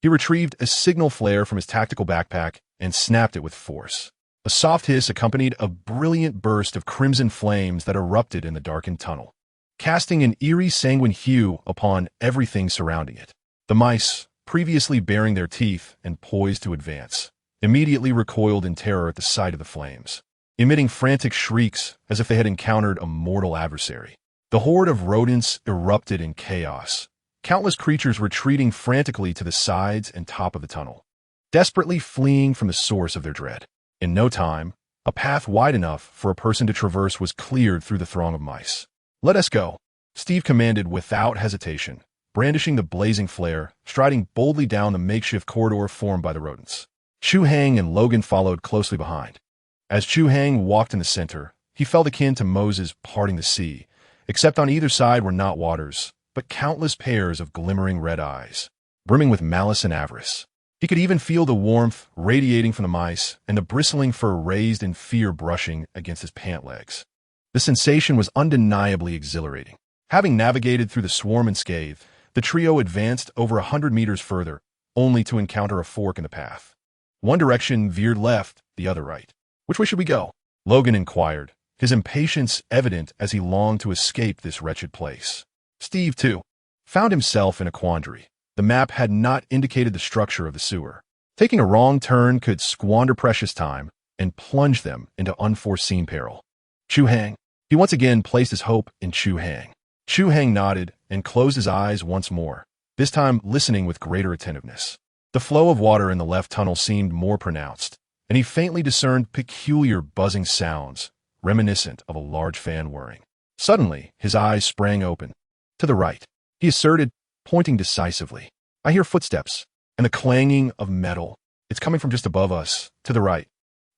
Speaker 1: he retrieved a signal flare from his tactical backpack and snapped it with force. A soft hiss accompanied a brilliant burst of crimson flames that erupted in the darkened tunnel, casting an eerie sanguine hue upon everything surrounding it. The mice, previously baring their teeth and poised to advance, immediately recoiled in terror at the sight of the flames, emitting frantic shrieks as if they had encountered a mortal adversary. The horde of rodents erupted in chaos, countless creatures retreating frantically to the sides and top of the tunnel, desperately fleeing from the source of their dread. In no time, a path wide enough for a person to traverse was cleared through the throng of mice. "Let us go," Steve commanded without hesitation, brandishing the blazing flare, striding boldly down the makeshift corridor formed by the rodents. Chu Hai and Logan followed closely behind. As Chu Hai walked in the center, he felt akin to Moses parting the sea, except on either side were not waters, but countless pairs of glimmering red eyes, brimming with malice and avarice. He could even feel the warmth radiating from the mice and the bristling fur raised in fear brushing against his pant legs. The sensation was undeniably exhilarating. Having navigated through the swarm unscathed, the trio advanced over 100 meters further, only to encounter a fork in the path. One direction veered left, the other right. "Which way should we go?" Logan inquired, his impatience evident as he longed to escape this wretched place. Steve, too, found himself in a quandary. The map had not indicated the structure of the sewer. Taking a wrong turn could squander precious time and plunge them into unforeseen peril. Chu Hai. He once again placed his hope in Chu Hai. Chu Hai nodded and closed his eyes once more, this time listening with greater attentiveness. The flow of water in the left tunnel seemed more pronounced, and he faintly discerned peculiar buzzing sounds, reminiscent of a large fan whirring. Suddenly, his eyes sprang open. "To the right," he asserted, pointing decisively. "I hear footsteps and the clanging of metal. It's coming from just above us, to the right.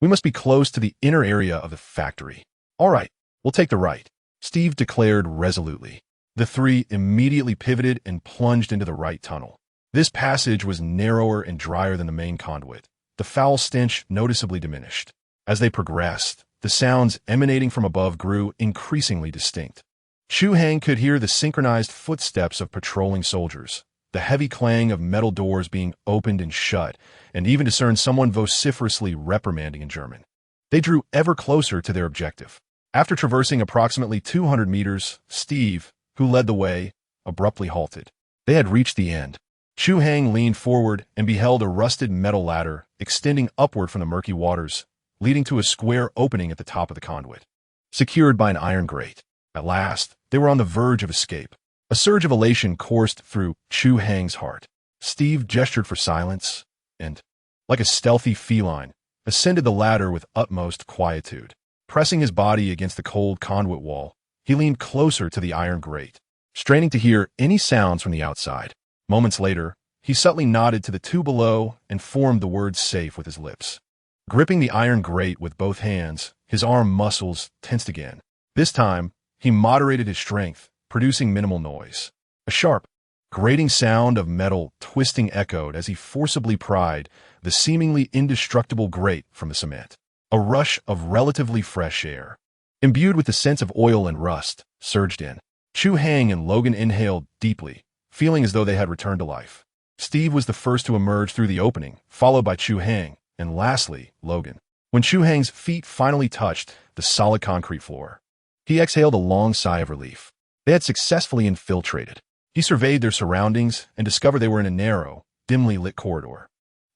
Speaker 1: We must be close to the inner area of the factory." "All right, we'll take the right," Steve declared resolutely. The three immediately pivoted and plunged into the right tunnel. This passage was narrower and drier than the main conduit. The foul stench noticeably diminished. As they progressed, the sounds emanating from above grew increasingly distinct. Chu Hai could hear the synchronized footsteps of patrolling soldiers, the heavy clang of metal doors being opened and shut, and even discerned someone vociferously reprimanding in German. They drew ever closer to their objective. After traversing approximately 200 meters, Steve, who led the way, abruptly halted. They had reached the end. Chu Hai leaned forward and beheld a rusted metal ladder extending upward from the murky waters, leading to a square opening at the top of the conduit, secured by an iron grate. At last, they were on the verge of escape. A surge of elation coursed through Chu Hai's heart. Steve gestured for silence and, like a stealthy feline, ascended the ladder with utmost quietude. Pressing his body against the cold conduit wall, he leaned closer to the iron grate, straining to hear any sounds from the outside. Moments later, he subtly nodded to the two below and formed the word "safe" with his lips. Gripping the iron grate with both hands, his arm muscles tensed again. This time, he moderated his strength, producing minimal noise. A sharp, grating sound of metal twisting echoed as he forcibly pried the seemingly indestructible grate from the cement. A rush of relatively fresh air, imbued with the sense of oil and rust, surged in. Chu Hai and Logan inhaled deeply, feeling as though they had returned to life. Steve was the first to emerge through the opening, followed by Chu Hai, and lastly, Logan. When Chu Hai's feet finally touched the solid concrete floor, he exhaled a long sigh of relief. They had successfully infiltrated. He surveyed their surroundings and discovered they were in a narrow, dimly lit corridor.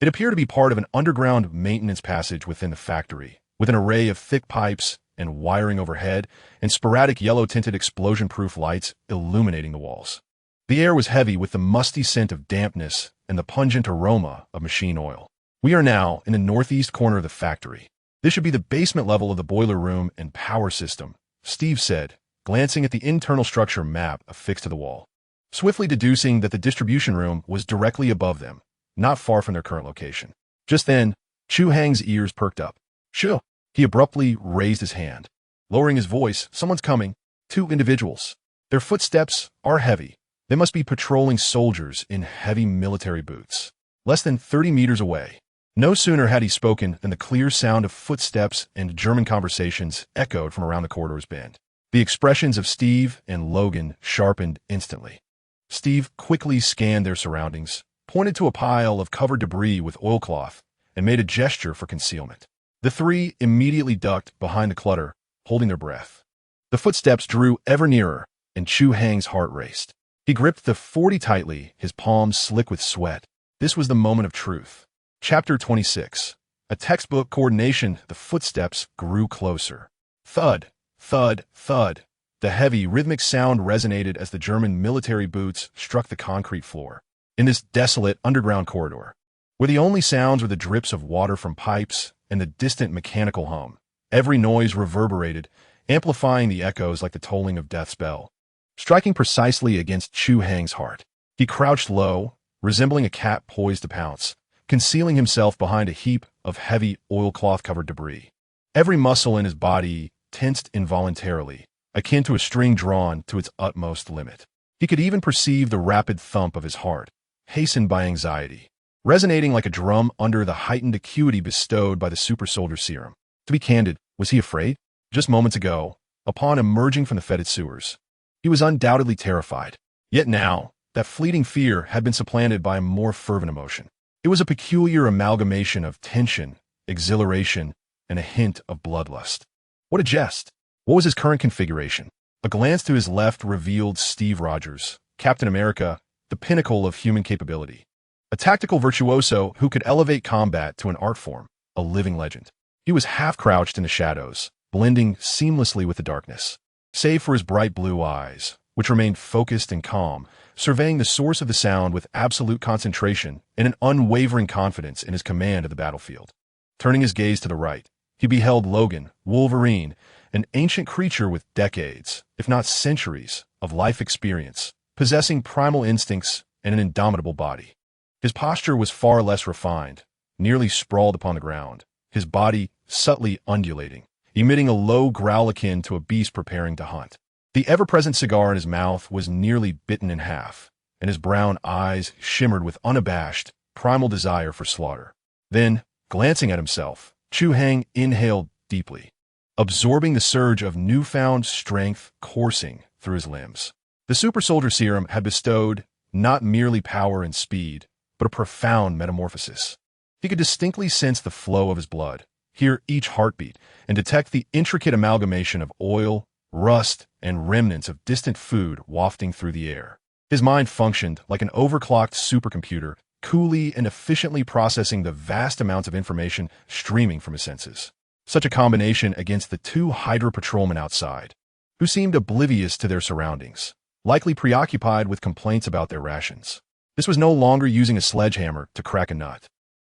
Speaker 1: It appeared to be part of an underground maintenance passage within the factory, with an array of thick pipes and wiring overhead and sporadic yellow-tinted explosion-proof lights illuminating the walls. The air was heavy with the musty scent of dampness and the pungent aroma of machine oil. "We are now in the northeast corner of the factory. This should be the basement level of the boiler room and power system," Steve said, glancing at the internal structure map affixed to the wall, swiftly deducing that the distribution room was directly above them, not far from their current location. Just then, Chu Hai's ears perked up. "Sure." He abruptly raised his hand. Lowering his voice, "Someone's coming. 2 individuals. Their footsteps are heavy. They must be patrolling soldiers in heavy military boots. Less than 30 meters away." No sooner had he spoken than the clear sound of footsteps and German conversations echoed from around the corridor's bend. The expressions of Steve and Logan sharpened instantly. Steve quickly scanned their surroundings, pointed to a pile of covered debris with oilcloth, and made a gesture for concealment. The three immediately ducked behind the clutter, holding their breath. The footsteps drew ever nearer, and Chu Hai's heart raced. He gripped the 40 tightly, his palms slick with sweat. This was the moment of truth. Chapter 26. A textbook coordination. The footsteps grew closer. Thud, thud, thud. The heavy, rhythmic sound resonated as the German military boots struck the concrete floor. In this desolate underground corridor, where the only sounds were the drips of water from pipes and the distant mechanical hum, every noise reverberated, amplifying the echoes like the tolling of death's bell. Striking precisely against Chu Hai's heart, he crouched low, resembling a cat poised to pounce, concealing himself behind a heap of heavy oilcloth-covered debris. Every muscle in his body tensed involuntarily, akin to a string drawn to its utmost limit. He could even perceive the rapid thump of his heart, hastened by anxiety, resonating like a drum under the heightened acuity bestowed by the super soldier serum. To be candid, was he afraid? Just moments ago, upon emerging from the fetid sewers, he was undoubtedly terrified. Yet now, that fleeting fear had been supplanted by a more fervent emotion. It was a peculiar amalgamation of tension, exhilaration, and a hint of bloodlust. What a jest! What was his current configuration? A glance to his left revealed Steve Rogers, Captain America, the pinnacle of human capability. A tactical virtuoso who could elevate combat to an art form, a living legend. He was half-crouched in the shadows, blending seamlessly with the darkness. Save for his bright blue eyes, which remained focused and calm, surveying the source of the sound with absolute concentration and an unwavering confidence in his command of the battlefield. Turning his gaze to the right, he beheld Logan, Wolverine, an ancient creature with decades, if not centuries, of life experience, possessing primal instincts and an indomitable body. His posture was far less refined, nearly sprawled upon the ground, his body subtly undulating, emitting a low growl akin to a beast preparing to hunt. The ever-present cigar in his mouth was nearly bitten in half, and his brown eyes shimmered with unabashed, primal desire for slaughter. Then, glancing at himself, Chu Hai inhaled deeply, absorbing the surge of newfound strength coursing through his limbs. The super soldier serum had bestowed not merely power and speed, but a profound metamorphosis. He could distinctly sense the flow of his blood, hear each heartbeat, and detect the intricate amalgamation of oil, rust, and remnants of distant food wafting through the air. His mind functioned like an overclocked supercomputer, coolly and efficiently processing the vast amounts of information streaming from his senses. Such a combination against the two Hydra patrolmen outside, who seemed oblivious to their surroundings, likely preoccupied with complaints about their rations. This was no longer using a sledgehammer to crack a nut.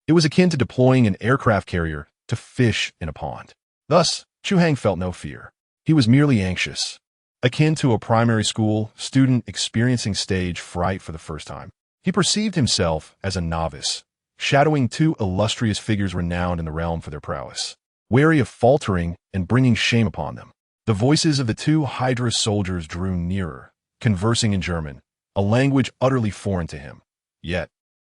Speaker 1: It was akin to deploying an aircraft carrier to fish in a pond. Thus, Chu Hai felt no fear. He was merely anxious, akin to a primary school student experiencing stage fright for the first time. He perceived himself as a novice, shadowing two illustrious figures renowned in the realm for their prowess, wary of faltering and bringing shame upon them. The voices of the two Hydra soldiers drew nearer, conversing in German, a language utterly foreign to him. Yet,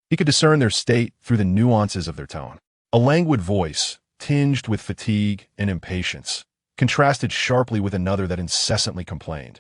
Speaker 1: he could discern their state through the nuances of their tone. A languid voice, tinged with fatigue and impatience, contrasted sharply with another that incessantly complained,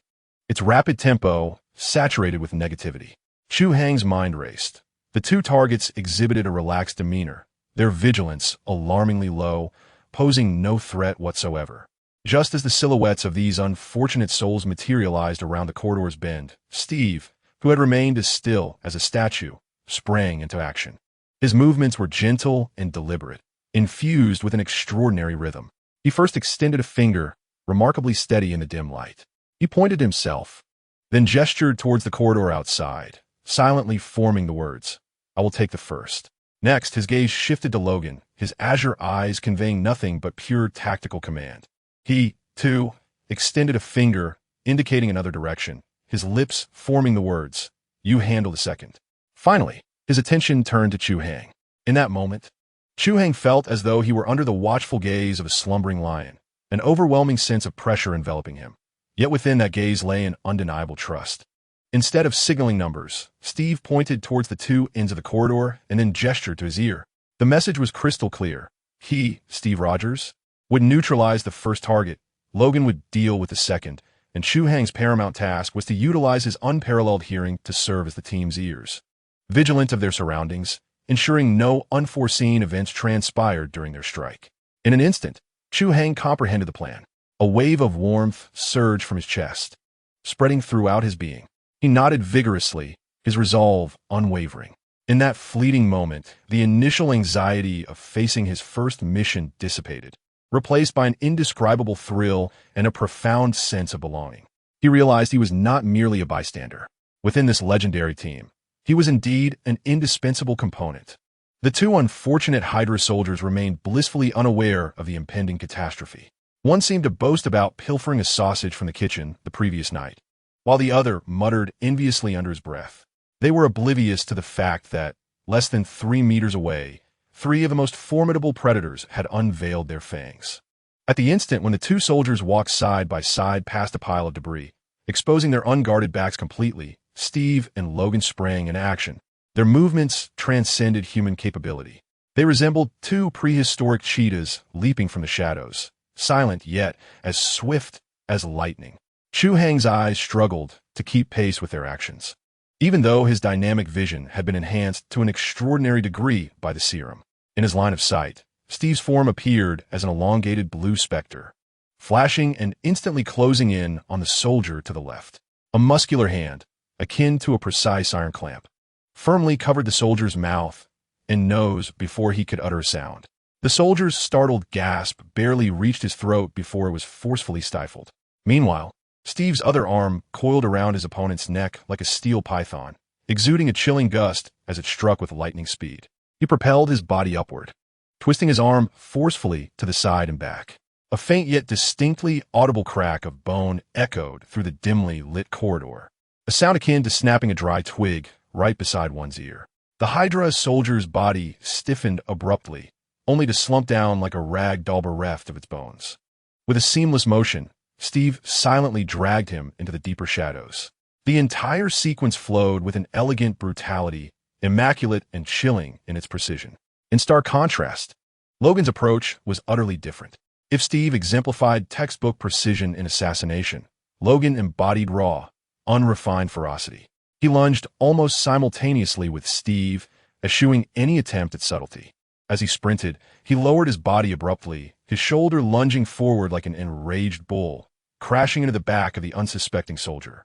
Speaker 1: its rapid tempo saturated with negativity. Chu Hai's mind raced. The two targets exhibited a relaxed demeanor, their vigilance alarmingly low, posing no threat whatsoever. Just as the silhouettes of these unfortunate souls materialized around the corridor's bend, Steve, who had remained as still as a statue, sprang into action. His movements were gentle and deliberate, infused with an extraordinary rhythm. He first extended a finger, remarkably steady in the dim light. He pointed himself, then gestured towards the corridor outside, silently forming the words, "I will take the first." Next, his gaze shifted to Logan, his azure eyes conveying nothing but pure tactical command. He, too, extended a finger, indicating another direction, his lips forming the words, "You handle the second." Finally, his attention turned to Chu Hai. In that moment, Chu Hai felt as though he were under the watchful gaze of a slumbering lion, an overwhelming sense of pressure enveloping him. Yet within that gaze lay an undeniable trust. Instead of signaling numbers, Steve pointed towards the two ends of the corridor and then gestured to his ear. The message was crystal clear. He, Steve Rogers, would neutralize the first target. Logan would deal with the second, and Chu Hai's paramount task was to utilize his unparalleled hearing to serve as the team's ears. Vigilant of their surroundings, ensuring no unforeseen events transpired during their strike. In an instant, Chu Hai comprehended the plan. A wave of warmth surged from his chest, spreading throughout his being. He nodded vigorously, his resolve unwavering. In that fleeting moment, the initial anxiety of facing his first mission dissipated, replaced by an indescribable thrill and a profound sense of belonging. He realized he was not merely a bystander. Within this legendary team, he was indeed an indispensable component. The two unfortunate Hydra soldiers remained blissfully unaware of the impending catastrophe. One seemed to boast about pilfering a sausage from the kitchen the previous night, while the other muttered enviously under his breath. They were oblivious to the fact that, less than 3 meters away, 3 of the most formidable predators had unveiled their fangs. At the instant when the two soldiers walked side by side past a pile of debris, exposing their unguarded backs completely, Steve and Logan sprang into action. Their movements transcended human capability. They resembled 2 prehistoric cheetahs leaping from the shadows, silent yet as swift as lightning. Chu Hai's eyes struggled to keep pace with their actions, even though his dynamic vision had been enhanced to an extraordinary degree by the serum. In his line of sight, Steve's form appeared as an elongated blue specter, flashing and instantly closing in on the soldier to the left. A muscular hand, akin to a precise iron clamp, firmly covered the soldier's mouth and nose before he could utter a sound. The soldier's startled gasp barely reached his throat before it was forcefully stifled. Meanwhile, Steve's other arm coiled around his opponent's neck like a steel python, exuding a chilling gust as it struck with lightning speed. He propelled his body upward, twisting his arm forcefully to the side and back. A faint yet distinctly audible crack of bone echoed through the dimly lit corridor, a sound akin to snapping a dry twig right beside one's ear. The Hydra soldier's body stiffened abruptly, only to slump down like a rag doll bereft of its bones. With a seamless motion, Steve silently dragged him into the deeper shadows. The entire sequence flowed with an elegant brutality, immaculate and chilling in its precision. In stark contrast, Logan's approach was utterly different. If Steve exemplified textbook precision in assassination, Logan embodied raw, unrefined ferocity. He lunged almost simultaneously with Steve, eschewing any attempt at subtlety. As he sprinted, he lowered his body abruptly, his shoulder lunging forward like an enraged bull, crashing into the back of the unsuspecting soldier.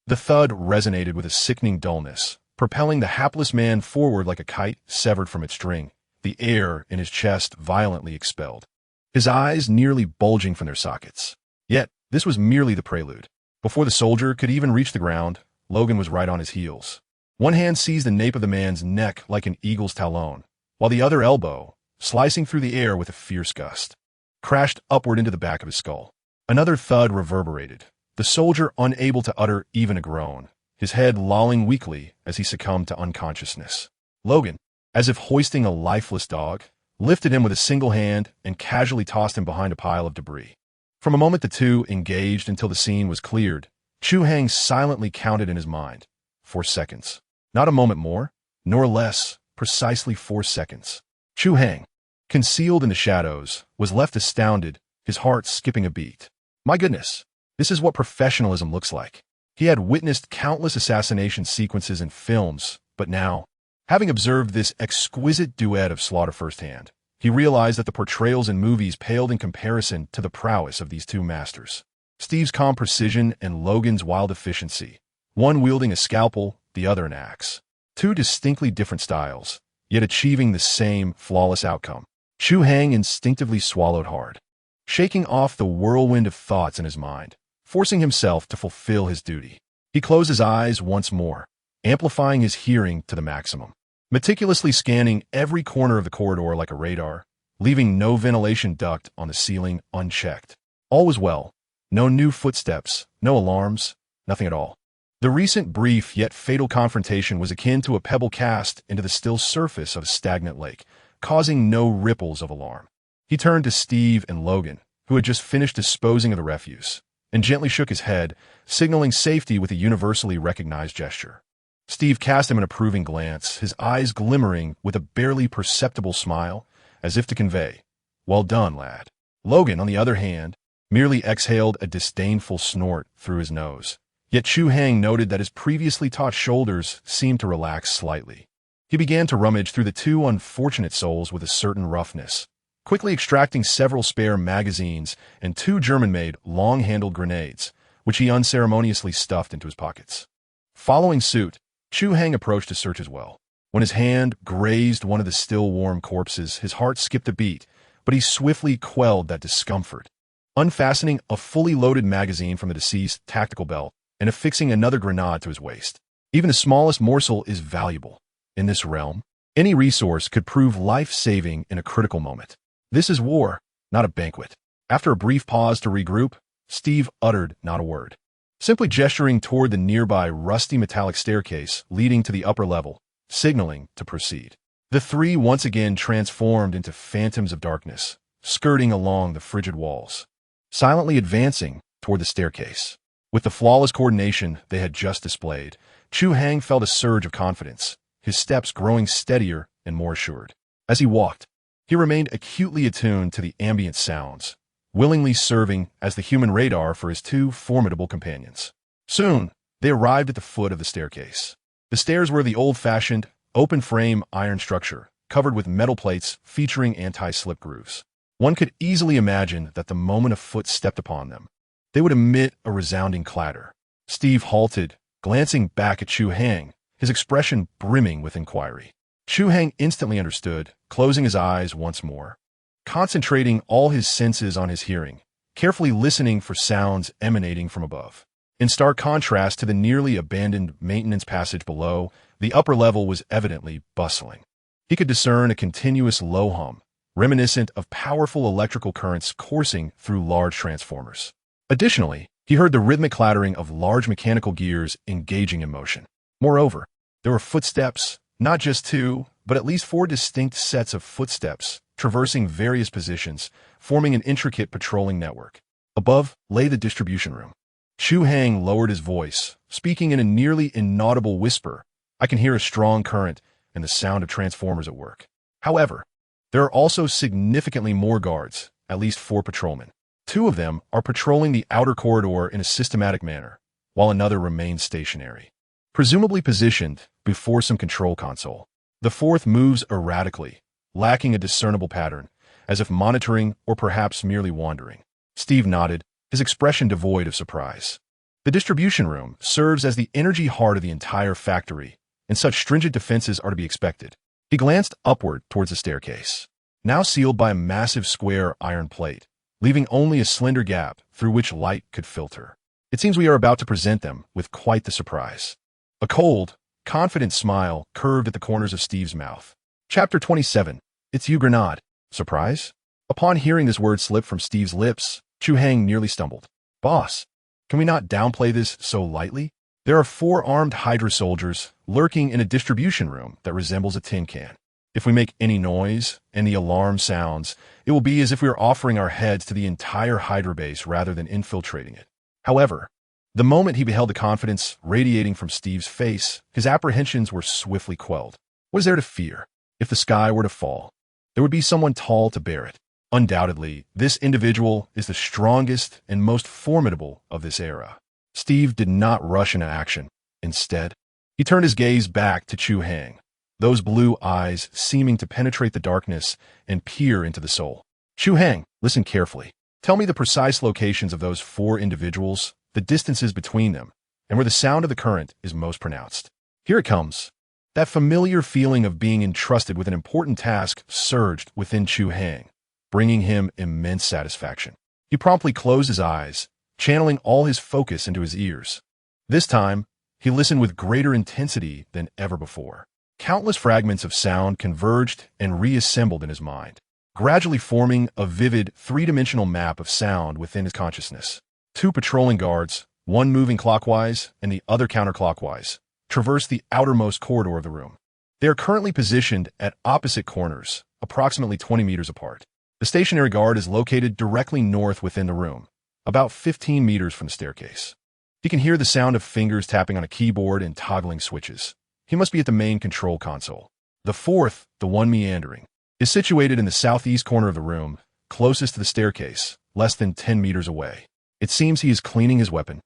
Speaker 1: The thud resonated with a sickening dullness, propelling the hapless man forward like a kite severed from its string, the air in his chest violently expelled, his eyes nearly bulging from their sockets. Yet, this was merely the prelude. Before the soldier could even reach the ground, Logan was right on his heels. One hand seized the nape of the man's neck like an eagle's talon, while the other elbow, slicing through the air with a fierce gust, crashed upward into the back of his skull. Another thud reverberated, the soldier unable to utter even a groan, his head lolling weakly as he succumbed to unconsciousness. Logan, as if hoisting a lifeless dog, lifted him with a single hand and casually tossed him behind a pile of debris. From a moment the two engaged until the scene was cleared, Chu Hai silently counted in his mind. 4 seconds. Not a moment more, nor less, precisely 4 seconds. Chu Hai, concealed in the shadows, was left astounded, his heart skipping a beat. My goodness, this is what professionalism looks like. He had witnessed countless assassination sequences in films, but now, having observed this exquisite duet of slaughter firsthand, he realized that the portrayals in movies paled in comparison to the prowess of these two masters. Steve's calm precision and Logan's wild efficiency, one wielding a scalpel, the other an axe. 2 distinctly different styles, yet achieving the same flawless outcome. Chu Hai instinctively swallowed hard, shaking off the whirlwind of thoughts in his mind, forcing himself to fulfill his duty. He closed his eyes once more, amplifying his hearing to the maximum, meticulously scanning every corner of the corridor like a radar, leaving no ventilation duct on the ceiling unchecked. All was well. No new footsteps, no alarms, nothing at all. The recent brief yet fatal confrontation was akin to a pebble cast into the still surface of a stagnant lake, causing no ripples of alarm. He turned to Steve and Logan, who had just finished disposing of the refuse, and gently shook his head, signaling safety with a universally recognized gesture. Steve cast him an approving glance, his eyes glimmering with a barely perceptible smile, as if to convey, "Well done, lad." Logan, on the other hand, merely exhaled a disdainful snort through his nose. Yet Chu Hai noted that his previously taut shoulders seemed to relax slightly. He began to rummage through the two unfortunate souls with a certain roughness, quickly extracting several spare magazines and two German-made long-handled grenades, which he unceremoniously stuffed into his pockets. Following suit, Chu Hai approached to search as well. When his hand grazed one of the still-warm corpses, his heart skipped a beat, but he swiftly quelled that discomfort. Unfastening a fully loaded magazine from the deceased's tactical belt and affixing another grenade to his waist. Even the smallest morsel is valuable. In this realm, any resource could prove life-saving in a critical moment. This is war, not a banquet. After a brief pause to regroup, Steve uttered not a word, simply gesturing toward the nearby rusty metallic staircase leading to the upper level, signaling to proceed. The three once again transformed into phantoms of darkness, skirting along the frigid walls, silently advancing toward the staircase. With the flawless coordination they had just displayed, Chu Hai felt a surge of confidence, his steps growing steadier and more assured. As he walked, he remained acutely attuned to the ambient sounds, willingly serving as the human radar for his two formidable companions. Soon, they arrived at the foot of the staircase. The stairs were the old-fashioned, open-frame iron structure, covered with metal plates featuring anti-slip grooves. One could easily imagine that the moment a foot stepped upon them, they would emit a resounding clatter. Steve halted, glancing back at Chu Hai, his expression brimming with inquiry. Chu Hai instantly understood, closing his eyes once more, concentrating all his senses on his hearing, carefully listening for sounds emanating from above. In stark contrast to the nearly abandoned maintenance passage below, the upper level was evidently bustling. He could discern a continuous low hum, reminiscent of powerful electrical currents coursing through large transformers. Additionally, he heard the rhythmic clattering of large mechanical gears engaging in motion. Moreover, there were footsteps, not just two, but at least four distinct sets of footsteps, traversing various positions, forming an intricate patrolling network. Above lay the distribution room. Chu Hai lowered his voice, speaking in a nearly inaudible whisper. I can hear a strong current and the sound of transformers at work. However, there are also significantly more guards, at least 4 patrolmen. 2 of them are patrolling the outer corridor in a systematic manner, while another remains stationary, presumably positioned before some control console. The 4th moves erratically, lacking a discernible pattern, as if monitoring or perhaps merely wandering. Steve nodded, his expression devoid of surprise. The distribution room serves as the energy heart of the entire factory, and such stringent defenses are to be expected. He glanced upward towards the staircase, now sealed by a massive square iron plate, leaving only a slender gap through which light could filter. It seems we are about to present them with quite the surprise. A cold, confident smile curved at the corners of Steve's mouth. Chapter 27. It's you, Grenade. Surprise? Upon hearing this word slip from Steve's lips, Chu Hai nearly stumbled. Boss, can we not downplay this so lightly? There are 4 armed Hydra soldiers lurking in a distribution room that resembles a tin can. If we make any noise and the alarm sounds, it will be as if we are offering our heads to the entire Hydra base rather than infiltrating it. However, the moment he beheld the confidence radiating from Steve's face, his apprehensions were swiftly quelled. What is there to fear? If the sky were to fall, there would be someone tall to bear it. Undoubtedly, this individual is the strongest and most formidable of this era. Steve did not rush into action. Instead, he turned his gaze back to Chu Hai, those blue eyes seeming to penetrate the darkness and peer into the soul. Chu Hai, listen carefully. Tell me the precise locations of those 4 individuals, the distances between them, and where the sound of the current is most pronounced. Here it comes. That familiar feeling of being entrusted with an important task surged within Chu Hai, bringing him immense satisfaction. He promptly closed his eyes, channeling all his focus into his ears. This time, he listened with greater intensity than ever before. Countless fragments of sound converged and reassembled in his mind, gradually forming a vivid 3-dimensional map of sound within his consciousness. 2 patrolling guards, one moving clockwise and the other counterclockwise, traverse the outermost corridor of the room. They are currently positioned at opposite corners, approximately 20 meters apart. The stationary guard is located directly north within the room, about 15 meters from the staircase. He can hear the sound of fingers tapping on a keyboard and toggling switches. He must be at the main control console. The 4th, the one meandering, is situated in the southeast corner of the room, closest to the staircase, less than 10 meters away. It seems he is cleaning his weapon.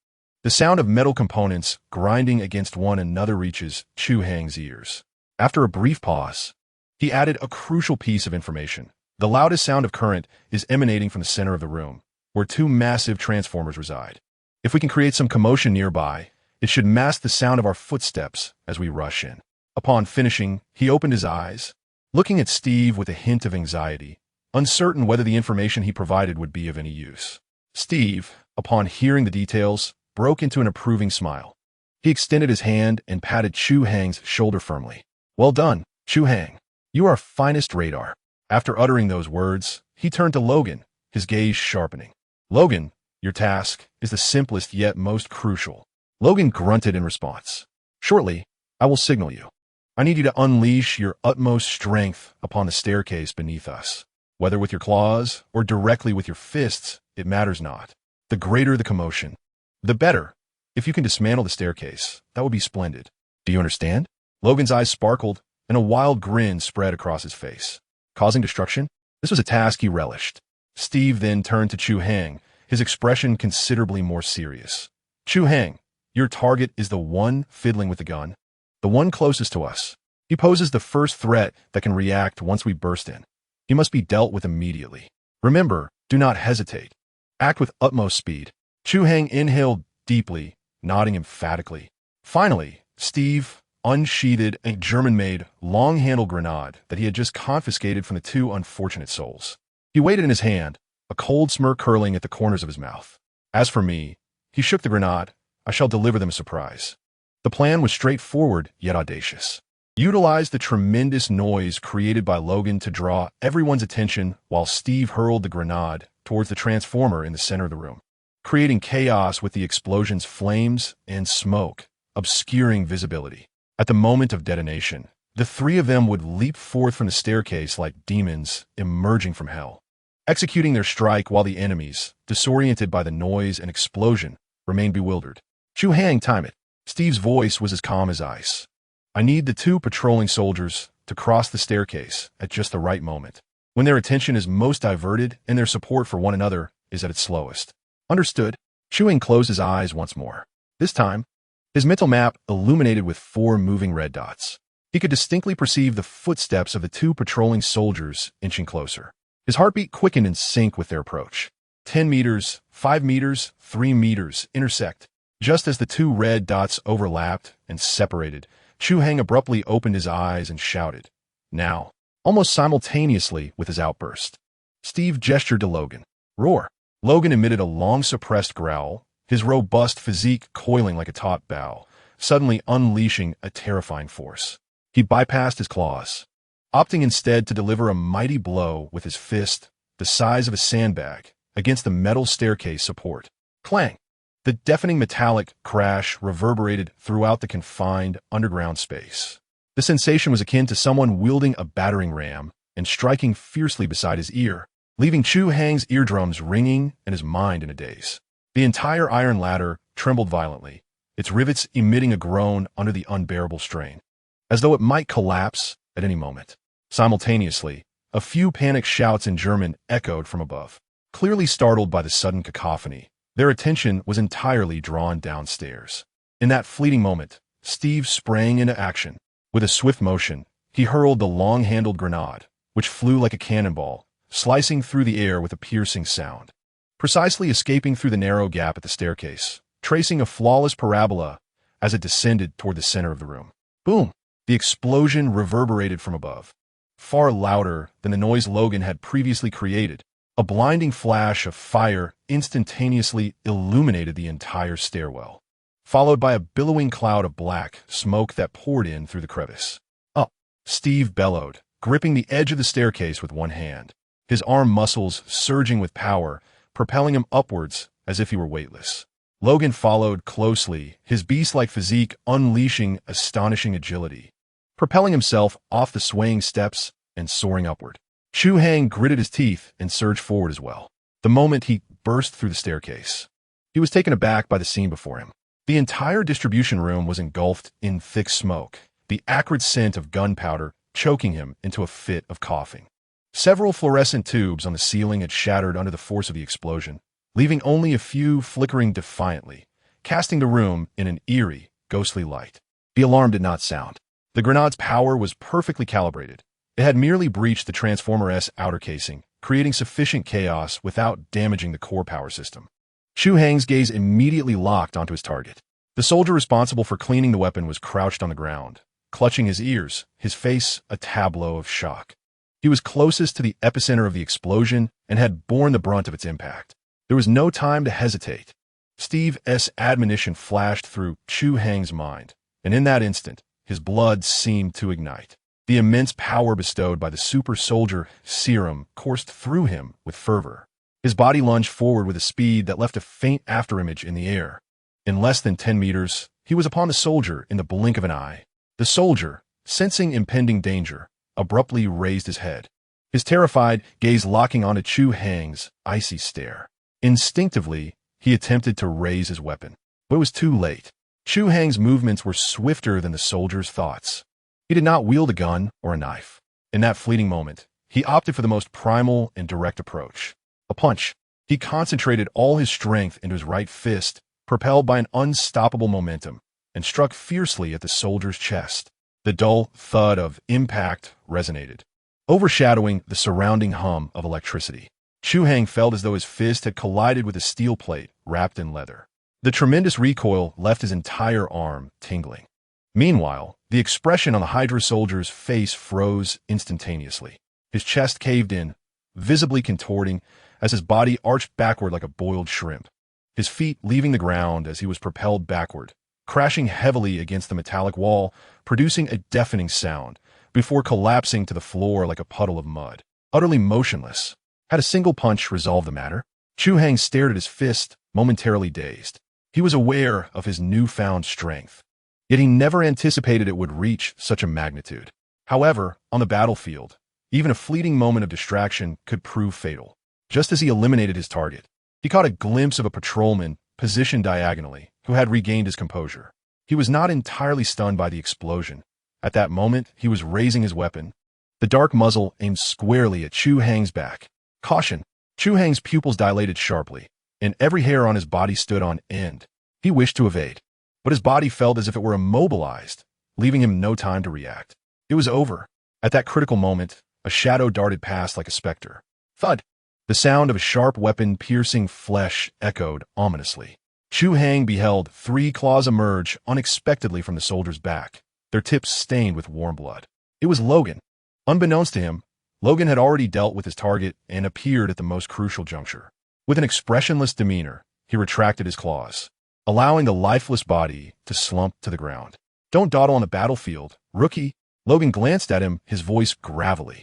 Speaker 1: The sound of metal components grinding against one another reaches Chu Hai's ears. After a brief pause, he added a crucial piece of information. The loudest sound of current is emanating from the center of the room, where two massive transformers reside. If we can create some commotion nearby, it should mask the sound of our footsteps as we rush in. Upon finishing, he opened his eyes, looking at Steve with a hint of anxiety, uncertain whether the information he provided would be of any use. Steve, upon hearing the details, broke into an approving smile. He extended his hand and patted Chu Hai's shoulder firmly. "Well done, Chu Hai. You are finest radar." After uttering those words, he turned to Logan, his gaze sharpening. "Logan, your task is the simplest yet most crucial." Logan grunted in response. "Shortly, I will signal you. I need you to unleash your utmost strength upon the staircase beneath us. Whether with your claws or directly with your fists, it matters not. The greater the commotion, the better. If you can dismantle the staircase, that would be splendid. Do you understand?" Logan's eyes sparkled, and a wild grin spread across his face. Causing destruction? This was a task he relished. Steve then turned to Chu Hai, his expression considerably more serious. "Chu Hai, your target is the one fiddling with the gun, the one closest to us. He poses the first threat that can react once we burst in. He must be dealt with immediately. Remember, do not hesitate. Act with utmost speed." Chu Hai inhaled deeply, nodding emphatically. Finally, Steve unsheathed a German-made, long-handled grenade that he had just confiscated from the two unfortunate souls. He weighed it in his hand, a cold smirk curling at the corners of his mouth. "As for me," he shook the grenade, "I shall deliver them a surprise." The plan was straightforward yet audacious. Utilize the tremendous noise created by Logan to draw everyone's attention while Steve hurled the grenade towards the transformer in the center of the room, creating chaos with the explosion's flames and smoke, obscuring visibility. At the moment of detonation, the three of them would leap forth from the staircase like demons emerging from hell, executing their strike while the enemies, disoriented by the noise and explosion, remained bewildered. Chu Hai timed it. Steve's voice was as calm as ice. "I need the two patrolling soldiers to cross the staircase at just the right moment, when their attention is most diverted and their support for one another is at its slowest." "Understood." Chu Hai closed his eyes once more. This time, his mental map illuminated with 4 moving red dots. He could distinctly perceive the footsteps of the two patrolling soldiers inching closer. His heartbeat quickened in sync with their approach. 10 meters, 5 meters, 3 meters intersect. Just as the two red dots overlapped and separated, Chu Hai abruptly opened his eyes and shouted, "Now!" almost simultaneously with his outburst. Steve gestured to Logan. "Roar!" Logan emitted a long-suppressed growl, his robust physique coiling like a taut bow, suddenly unleashing a terrifying force. He bypassed his claws, opting instead to deliver a mighty blow with his fist, the size of a sandbag, against the metal staircase support. Clang! The deafening metallic crash reverberated throughout the confined underground space. The sensation was akin to someone wielding a battering ram and striking fiercely beside his ear, leaving Chu Hai's eardrums ringing and his mind in a daze. The entire iron ladder trembled violently, its rivets emitting a groan under the unbearable strain, as though it might collapse at any moment. Simultaneously, a few panicked shouts in German echoed from above. Clearly startled by the sudden cacophony, their attention was entirely drawn downstairs. In that fleeting moment, Steve sprang into action. With a swift motion, he hurled the long-handled grenade, which flew like a cannonball, slicing through the air with a piercing sound, precisely escaping through the narrow gap at the staircase, tracing a flawless parabola as it descended toward the center of the room. Boom! The explosion reverberated from above, far louder than the noise Logan had previously created. A blinding flash of fire instantaneously illuminated the entire stairwell, followed by a billowing cloud of black smoke that poured in through the crevice. "Up!" Steve bellowed, gripping the edge of the staircase with one hand, his arm muscles surging with power, propelling him upwards as if he were weightless. Logan followed closely, his beast-like physique unleashing astonishing agility, propelling himself off the swaying steps and soaring upward. Chu Hai gritted his teeth and surged forward as well. The moment he burst through the staircase, he was taken aback by the scene before him. The entire distribution room was engulfed in thick smoke, the acrid scent of gunpowder choking him into a fit of coughing. Several fluorescent tubes on the ceiling had shattered under the force of the explosion, leaving only a few flickering defiantly, casting the room in an eerie, ghostly light. The alarm did not sound. The grenade's power was perfectly calibrated. It had merely breached the Transformer-S outer casing, creating sufficient chaos without damaging the core power system. Chu Hai's gaze immediately locked onto his target. The soldier responsible for cleaning the weapon was crouched on the ground, clutching his ears, his face a tableau of shock. He was closest to the epicenter of the explosion and had borne the brunt of its impact. There was no time to hesitate. Steve's admonition flashed through Chu Hai's mind, and in that instant, his blood seemed to ignite. The immense power bestowed by the super soldier serum coursed through him with fervor. His body lunged forward with a speed that left a faint afterimage in the air. In less than 10 meters, he was upon the soldier in the blink of an eye. The soldier, sensing impending danger, abruptly raised his head, his terrified gaze locking onto Chu Hai's icy stare. Instinctively, he attempted to raise his weapon, but it was too late. Chu Hai's movements were swifter than the soldier's thoughts. He did not wield a gun or a knife. In that fleeting moment, he opted for the most primal and direct approach. A punch. He concentrated all his strength into his right fist, propelled by an unstoppable momentum, and struck fiercely at the soldier's chest. The dull thud of impact resonated, overshadowing the surrounding hum of electricity. Chu Hai felt as though his fist had collided with a steel plate wrapped in leather. The tremendous recoil left his entire arm tingling. Meanwhile, the expression on the Hydra soldier's face froze instantaneously. His chest caved in, visibly contorting as his body arched backward like a boiled shrimp, his feet leaving the ground as he was propelled backward, crashing heavily against the metallic wall, producing a deafening sound, before collapsing to the floor like a puddle of mud. Utterly motionless. Had a single punch resolved the matter? Chu Hai stared at his fist, momentarily dazed. He was aware of his newfound strength, yet he never anticipated it would reach such a magnitude. However, on the battlefield, even a fleeting moment of distraction could prove fatal. Just as he eliminated his target, he caught a glimpse of a patrolman positioned diagonally, who had regained his composure. He was not entirely stunned by the explosion. At that moment, he was raising his weapon, the dark muzzle aimed squarely at Chu Hai's back. Caution! Chu Hai's pupils dilated sharply, and every hair on his body stood on end. He wished to evade, but his body felt as if it were immobilized, leaving him no time to react. It was over. At that critical moment, a shadow darted past like a specter. Thud! The sound of a sharp weapon piercing flesh echoed ominously. Chu Hai beheld 3 claws emerge unexpectedly from the soldier's back, their tips stained with warm blood. It was Logan. Unbeknownst to him, Logan had already dealt with his target and appeared at the most crucial juncture. With an expressionless demeanor, he retracted his claws, allowing the lifeless body to slump to the ground. Don't dawdle on the battlefield, rookie. Logan glanced at him, his voice gravelly.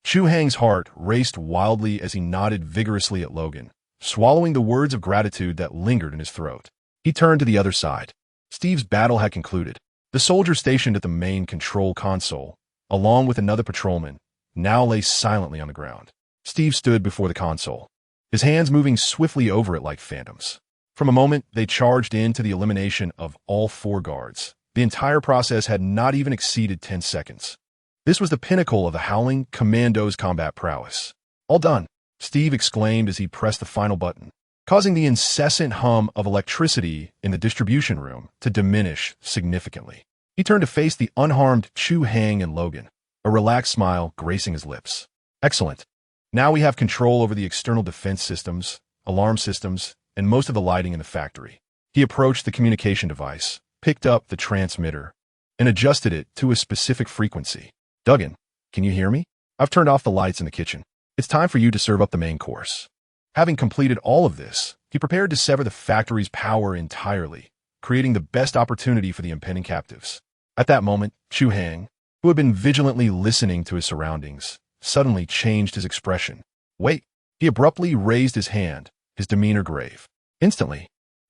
Speaker 1: Chu Hai's heart raced wildly as he nodded vigorously at Logan, swallowing the words of gratitude that lingered in his throat. He turned to the other side. Steve's battle had concluded. The soldier stationed at the main control console, along with another patrolman, now lay silently on the ground. Steve stood before the console, his hands moving swiftly over it like phantoms. From a moment, they charged into the elimination of all 4 guards. The entire process had not even exceeded 10 seconds. This was the pinnacle of the Howling Commando's combat prowess. All done, Steve exclaimed as he pressed the final button, causing the incessant hum of electricity in the distribution room to diminish significantly. He turned to face the unharmed Chu Hai and Logan, a relaxed smile gracing his lips. Excellent. Now we have control over the external defense systems, alarm systems, and most of the lighting in the factory. He approached the communication device, picked up the transmitter, and adjusted it to a specific frequency. Duggan, can you hear me? I've turned off the lights in the kitchen. It's time for you to serve up the main course. Having completed all of this, he prepared to sever the factory's power entirely, creating the best opportunity for the impending captives. At that moment, Chu Hai, who had been vigilantly listening to his surroundings, suddenly changed his expression. Wait! He abruptly raised his hand, his demeanor grave. Instantly,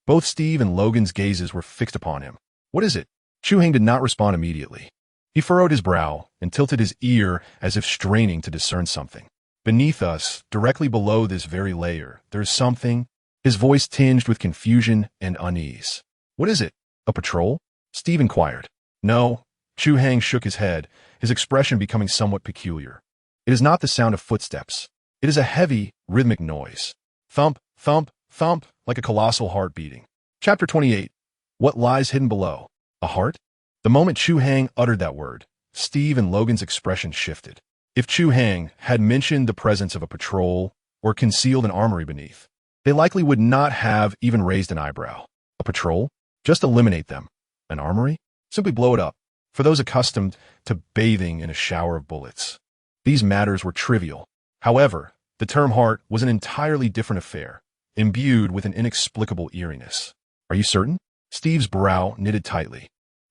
Speaker 1: both Steve and Logan's gazes were fixed upon him. What is it? Chu Hai did not respond immediately. He furrowed his brow and tilted his ear as if straining to discern something. Beneath us, directly below this very layer, there's something, his voice tinged with confusion and unease. What is it? A patrol? Steve inquired. No. Chu Hai shook his head, his expression becoming somewhat peculiar. It is not the sound of footsteps. It is a heavy, rhythmic noise. Thump, thump, thump, like a colossal heart beating. Chapter 28. What lies hidden below? A heart? The moment Chu Hai uttered that word, Steve and Logan's expression shifted. If Chu Hai had mentioned the presence of a patrol or concealed an armory beneath, they likely would not have even raised an eyebrow. A patrol? Just eliminate them. An armory? Simply blow it up. For those accustomed to bathing in a shower of bullets, these matters were trivial. However, the term heart was an entirely different affair, imbued with an inexplicable eeriness. Are you certain? Steve's brow knitted tightly,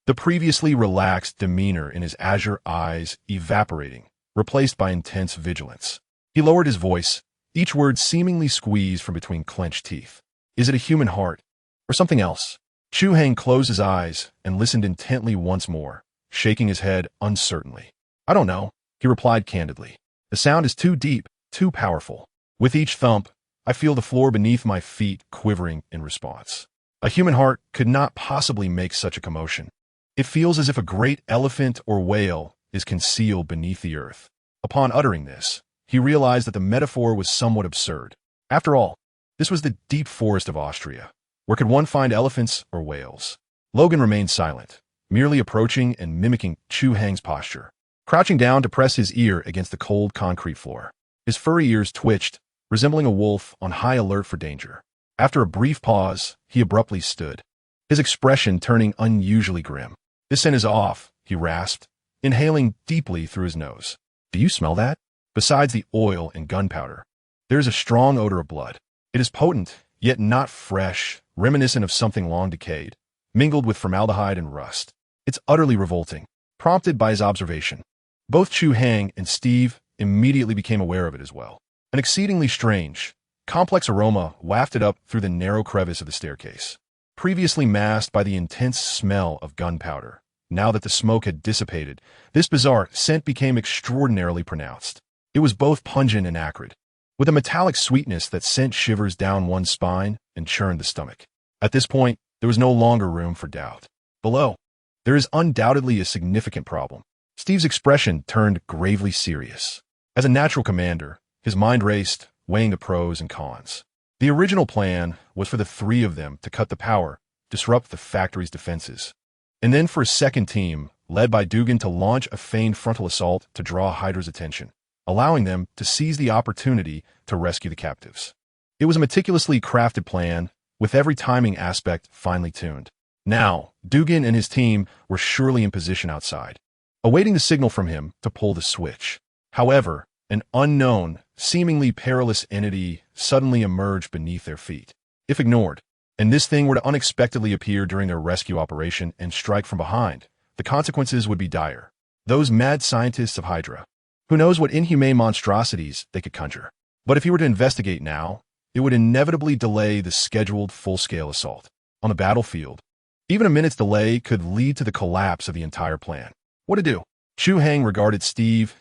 Speaker 1: the previously relaxed demeanor in his azure eyes evaporating, replaced by intense vigilance. He lowered his voice, each word seemingly squeezed from between clenched teeth. Is it a human heart, or something else? Chu Hai closed his eyes and listened intently once more, shaking his head uncertainly. I don't know, he replied candidly. The sound is too deep, too powerful. With each thump, I feel the floor beneath my feet quivering in response. A human heart could not possibly make such a commotion. It feels as if a great elephant or whale is concealed beneath the earth. Upon uttering this, he realized that the metaphor was somewhat absurd. After all, this was the deep forest of Austria. Where could one find elephants or whales? Logan remained silent, merely approaching and mimicking Chu Hai's posture, crouching down to press his ear against the cold concrete floor. His furry ears twitched, resembling a wolf on high alert for danger. After a brief pause, he abruptly stood, his expression turning unusually grim. This scent is off, he rasped, inhaling deeply through his nose. Do you smell that? Besides the oil and gunpowder, there is a strong odor of blood. It is potent, yet not fresh, reminiscent of something long decayed, mingled with formaldehyde and rust. It's utterly revolting. Prompted by his observation, both Chu Hai and Steve immediately became aware of it as well. An exceedingly strange, complex aroma wafted up through the narrow crevice of the staircase, previously masked by the intense smell of gunpowder. Now that the smoke had dissipated, this bizarre scent became extraordinarily pronounced. It was both pungent and acrid, with a metallic sweetness that sent shivers down one's spine and churned the stomach. At this point, there was no longer room for doubt. Below, there is undoubtedly a significant problem. Steve's expression turned gravely serious. As a natural commander, his mind raced, weighing the pros and cons. The original plan was for the three of them to cut the power, disrupt the factory's defenses, and then for a second team, led by Dugan, to launch a feigned frontal assault to draw Hydra's attention, allowing them to seize the opportunity to rescue the captives. It was a meticulously crafted plan, with every timing aspect finely tuned. Now, Dugan and his team were surely in position outside, awaiting the signal from him to pull the switch. However, an unknown, seemingly perilous entity suddenly emerged beneath their feet. If ignored, and this thing were to unexpectedly appear during their rescue operation and strike from behind, the consequences would be dire. Those mad scientists of Hydra. Who knows what inhumane monstrosities they could conjure. But if he were to investigate now, it would inevitably delay the scheduled full-scale assault. On the battlefield, even a minute's delay could lead to the collapse of the entire plan. What to do? Chu Hai regarded Steve's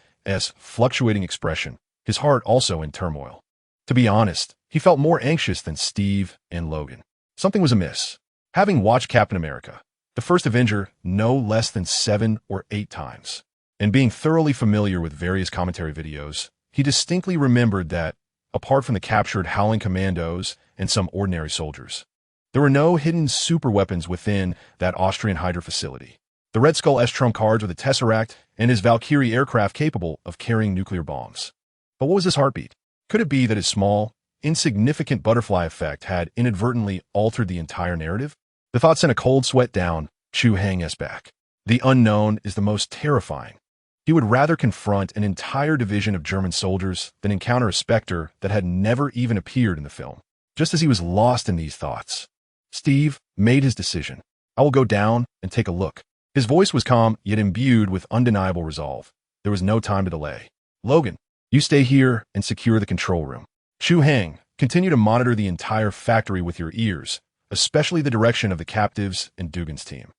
Speaker 1: fluctuating expression, his heart also in turmoil. To be honest, he felt more anxious than Steve and Logan. Something was amiss. Having watched Captain America, the first Avenger, no less than 7 or 8 times, and being thoroughly familiar with various commentary videos, he distinctly remembered that, apart from the captured Howling Commandos and some ordinary soldiers, there were no hidden superweapons within that Austrian Hydra facility. The Red Skull S-Trump cards with the Tesseract and his Valkyrie aircraft capable of carrying nuclear bombs. But what was this heartbeat? Could it be that his small, insignificant butterfly effect had inadvertently altered the entire narrative? The thought sent a cold sweat down Chu Hai's back. The unknown is the most terrifying. He would rather confront an entire division of German soldiers than encounter a specter that had never even appeared in the film. Just as he was lost in these thoughts, Steve made his decision. I will go down and take a look. His voice was calm, yet imbued with undeniable resolve. There was no time to delay. Logan, you stay here and secure the control room. Chu Hai, continue to monitor the entire factory with your ears, especially the direction of the captives and Dugan's team.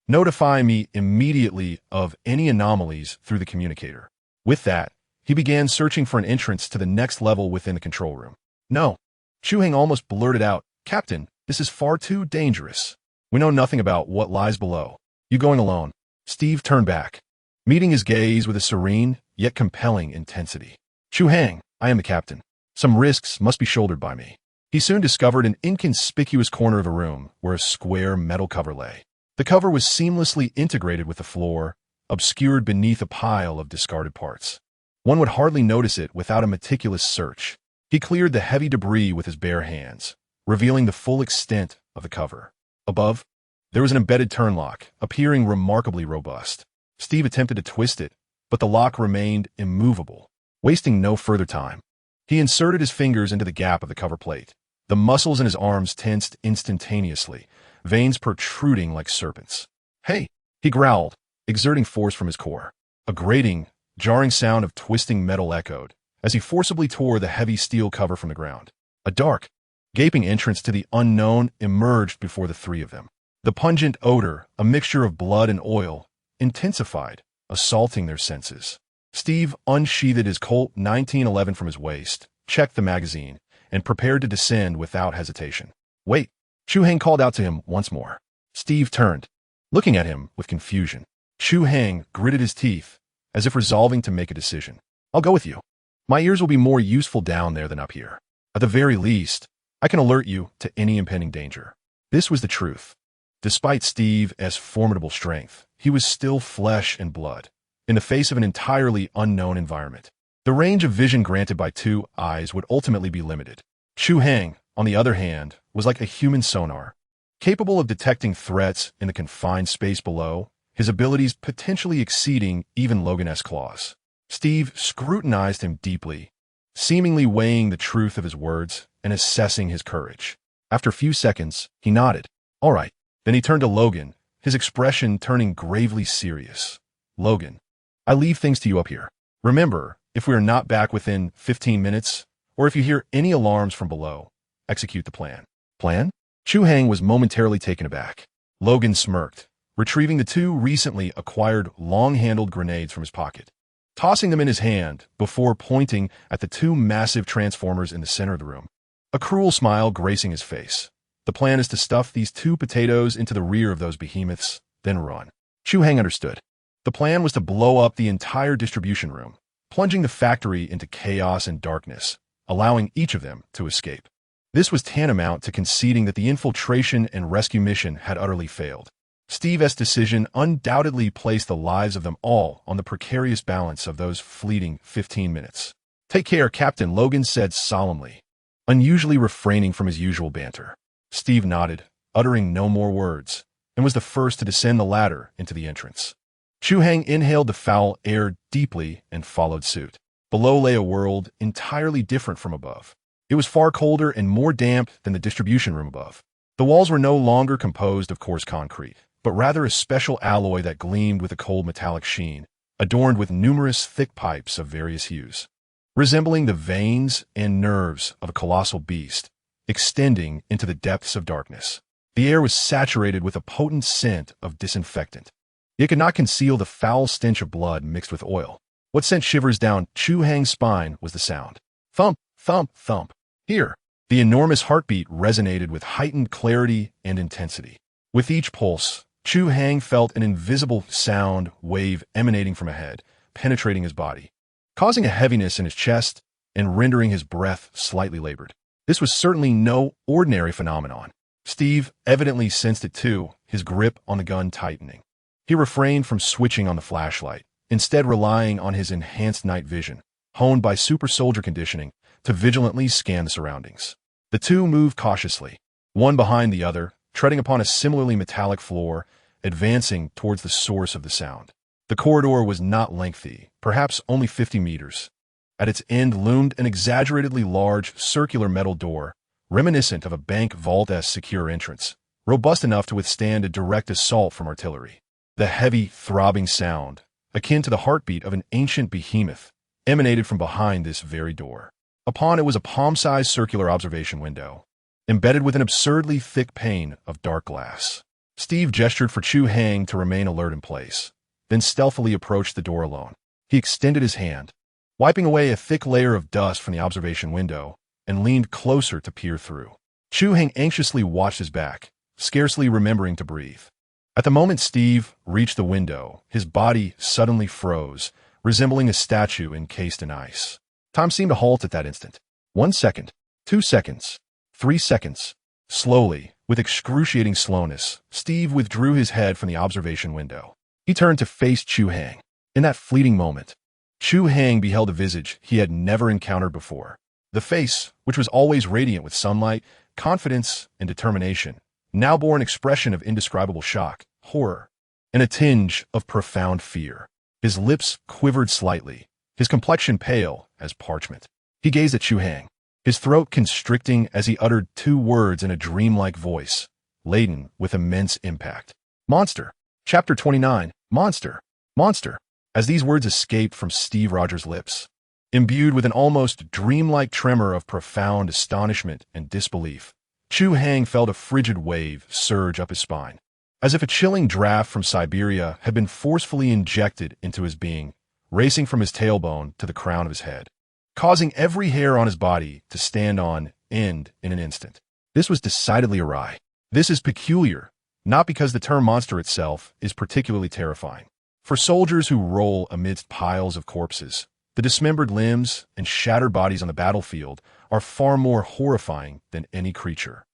Speaker 1: Notify me immediately of any anomalies through the communicator. With that, he began searching for an entrance to the next level within the control room. No, Chu Hai almost blurted out, Captain, this is far too dangerous. We know nothing about what lies below. You going alone? Steve turned back, meeting his gaze with a serene, yet compelling intensity. Chu Hai, I am the captain. Some risks must be shouldered by me. He soon discovered an inconspicuous corner of a room where a square metal cover lay. The cover was seamlessly integrated with the floor, obscured beneath a pile of discarded parts. One would hardly notice it without a meticulous search. He cleared the heavy debris with his bare hands, revealing the full extent of the cover. Above, there was an embedded turn lock, appearing remarkably robust. Steve attempted to twist it, but the lock remained immovable. Wasting no further time, he inserted his fingers into the gap of the cover plate. The muscles in his arms tensed instantaneously, veins protruding like serpents. "Hey!" he growled, exerting force from his core. A grating, jarring sound of twisting metal echoed as he forcibly tore the heavy steel cover from the ground. A dark, gaping entrance to the unknown emerged before the three of them. The pungent odor, a mixture of blood and oil, intensified, assaulting their senses. Steve unsheathed his Colt 1911 from his waist, checked the magazine, and prepared to descend without hesitation. "Wait!" Chu Hai called out to him once more. Steve turned, looking at him with confusion. Chu Hai gritted his teeth, as if resolving to make a decision. "I'll go with you. My ears will be more useful down there than up here. At the very least, I can alert you to any impending danger." This was the truth. Despite Steve's formidable strength, he was still flesh and blood, in the face of an entirely unknown environment. The range of vision granted by two eyes would ultimately be limited. Chu Hai, on the other hand, was like a human sonar, capable of detecting threats in the confined space below, his abilities potentially exceeding even Logan's claws. Steve scrutinized him deeply, seemingly weighing the truth of his words and assessing his courage. After a few seconds, he nodded. "All right." Then he turned to Logan, his expression turning gravely serious. "Logan, I leave things to you up here. Remember, if we are not back within 15 minutes, or if you hear any alarms from below, execute the plan." "Plan?" Chu Hai was momentarily taken aback. Logan smirked, retrieving the two recently acquired long-handled grenades from his pocket, tossing them in his hand before pointing at the two massive transformers in the center of the room, a cruel smile gracing his face. "The plan is to stuff these two potatoes into the rear of those behemoths, then run." Chu Hai understood. The plan was to blow up the entire distribution room, plunging the factory into chaos and darkness, allowing each of them to escape. This was tantamount to conceding that the infiltration and rescue mission had utterly failed. Steve's decision undoubtedly placed the lives of them all on the precarious balance of those fleeting 15 minutes. "Take care," Captain Logan said solemnly, unusually refraining from his usual banter. Steve nodded, uttering no more words, and was the first to descend the ladder into the entrance. Chu Hai inhaled the foul air deeply and followed suit. Below lay a world entirely different from above. It was far colder and more damp than the distribution room above. The walls were no longer composed of coarse concrete, but rather a special alloy that gleamed with a cold metallic sheen, adorned with numerous thick pipes of various hues, resembling the veins and nerves of a colossal beast, extending into the depths of darkness. The air was saturated with a potent scent of disinfectant. It could not conceal the foul stench of blood mixed with oil. What sent shivers down Chu Hai's spine was the sound. Thump, thump, thump. Here, the enormous heartbeat resonated with heightened clarity and intensity. With each pulse, Chu Hai felt an invisible sound wave emanating from ahead, penetrating his body, causing a heaviness in his chest and rendering his breath slightly labored. This was certainly no ordinary phenomenon. Steve evidently sensed it too, his grip on the gun tightening. He refrained from switching on the flashlight, instead relying on his enhanced night vision, honed by super soldier conditioning, to vigilantly scan the surroundings. The two moved cautiously, one behind the other, treading upon a similarly metallic floor, advancing towards the source of the sound. The corridor was not lengthy, perhaps only 50 meters. At its end loomed an exaggeratedly large circular metal door, reminiscent of a bank vault's secure entrance, robust enough to withstand a direct assault from artillery. The heavy, throbbing sound, akin to the heartbeat of an ancient behemoth, emanated from behind this very door. Upon it was a palm-sized circular observation window, embedded with an absurdly thick pane of dark glass. Steve gestured for Chu Hai to remain alert in place, then stealthily approached the door alone. He extended his hand, wiping away a thick layer of dust from the observation window, and leaned closer to peer through. Chu Hai anxiously watched his back, scarcely remembering to breathe. At the moment Steve reached the window, his body suddenly froze, resembling a statue encased in ice. Time seemed to halt at that instant. 1 second, 2 seconds, 3 seconds. Slowly, with excruciating slowness, Steve withdrew his head from the observation window. He turned to face Chu Hai. In that fleeting moment, Chu Hai beheld a visage he had never encountered before. The face, which was always radiant with sunlight, confidence, and determination, now bore an expression of indescribable shock, horror, and a tinge of profound fear. His lips quivered slightly, his complexion pale as parchment. He gazed at Chu Hai, his throat constricting as he uttered 2 words in a dreamlike voice, laden with immense impact. Monster. Chapter 29. Monster. Monster. As these words escaped from Steve Rogers' lips, imbued with an almost dreamlike tremor of profound astonishment and disbelief, Chu Hai felt a frigid wave surge up his spine, as if a chilling draft from Siberia had been forcefully injected into his being, racing from his tailbone to the crown of his head, causing every hair on his body to stand on end in an instant. This was decidedly awry. This is peculiar, not because the term monster itself is particularly terrifying. For soldiers who roll amidst piles of corpses, the dismembered limbs and shattered bodies on the battlefield are far more horrifying than any creature.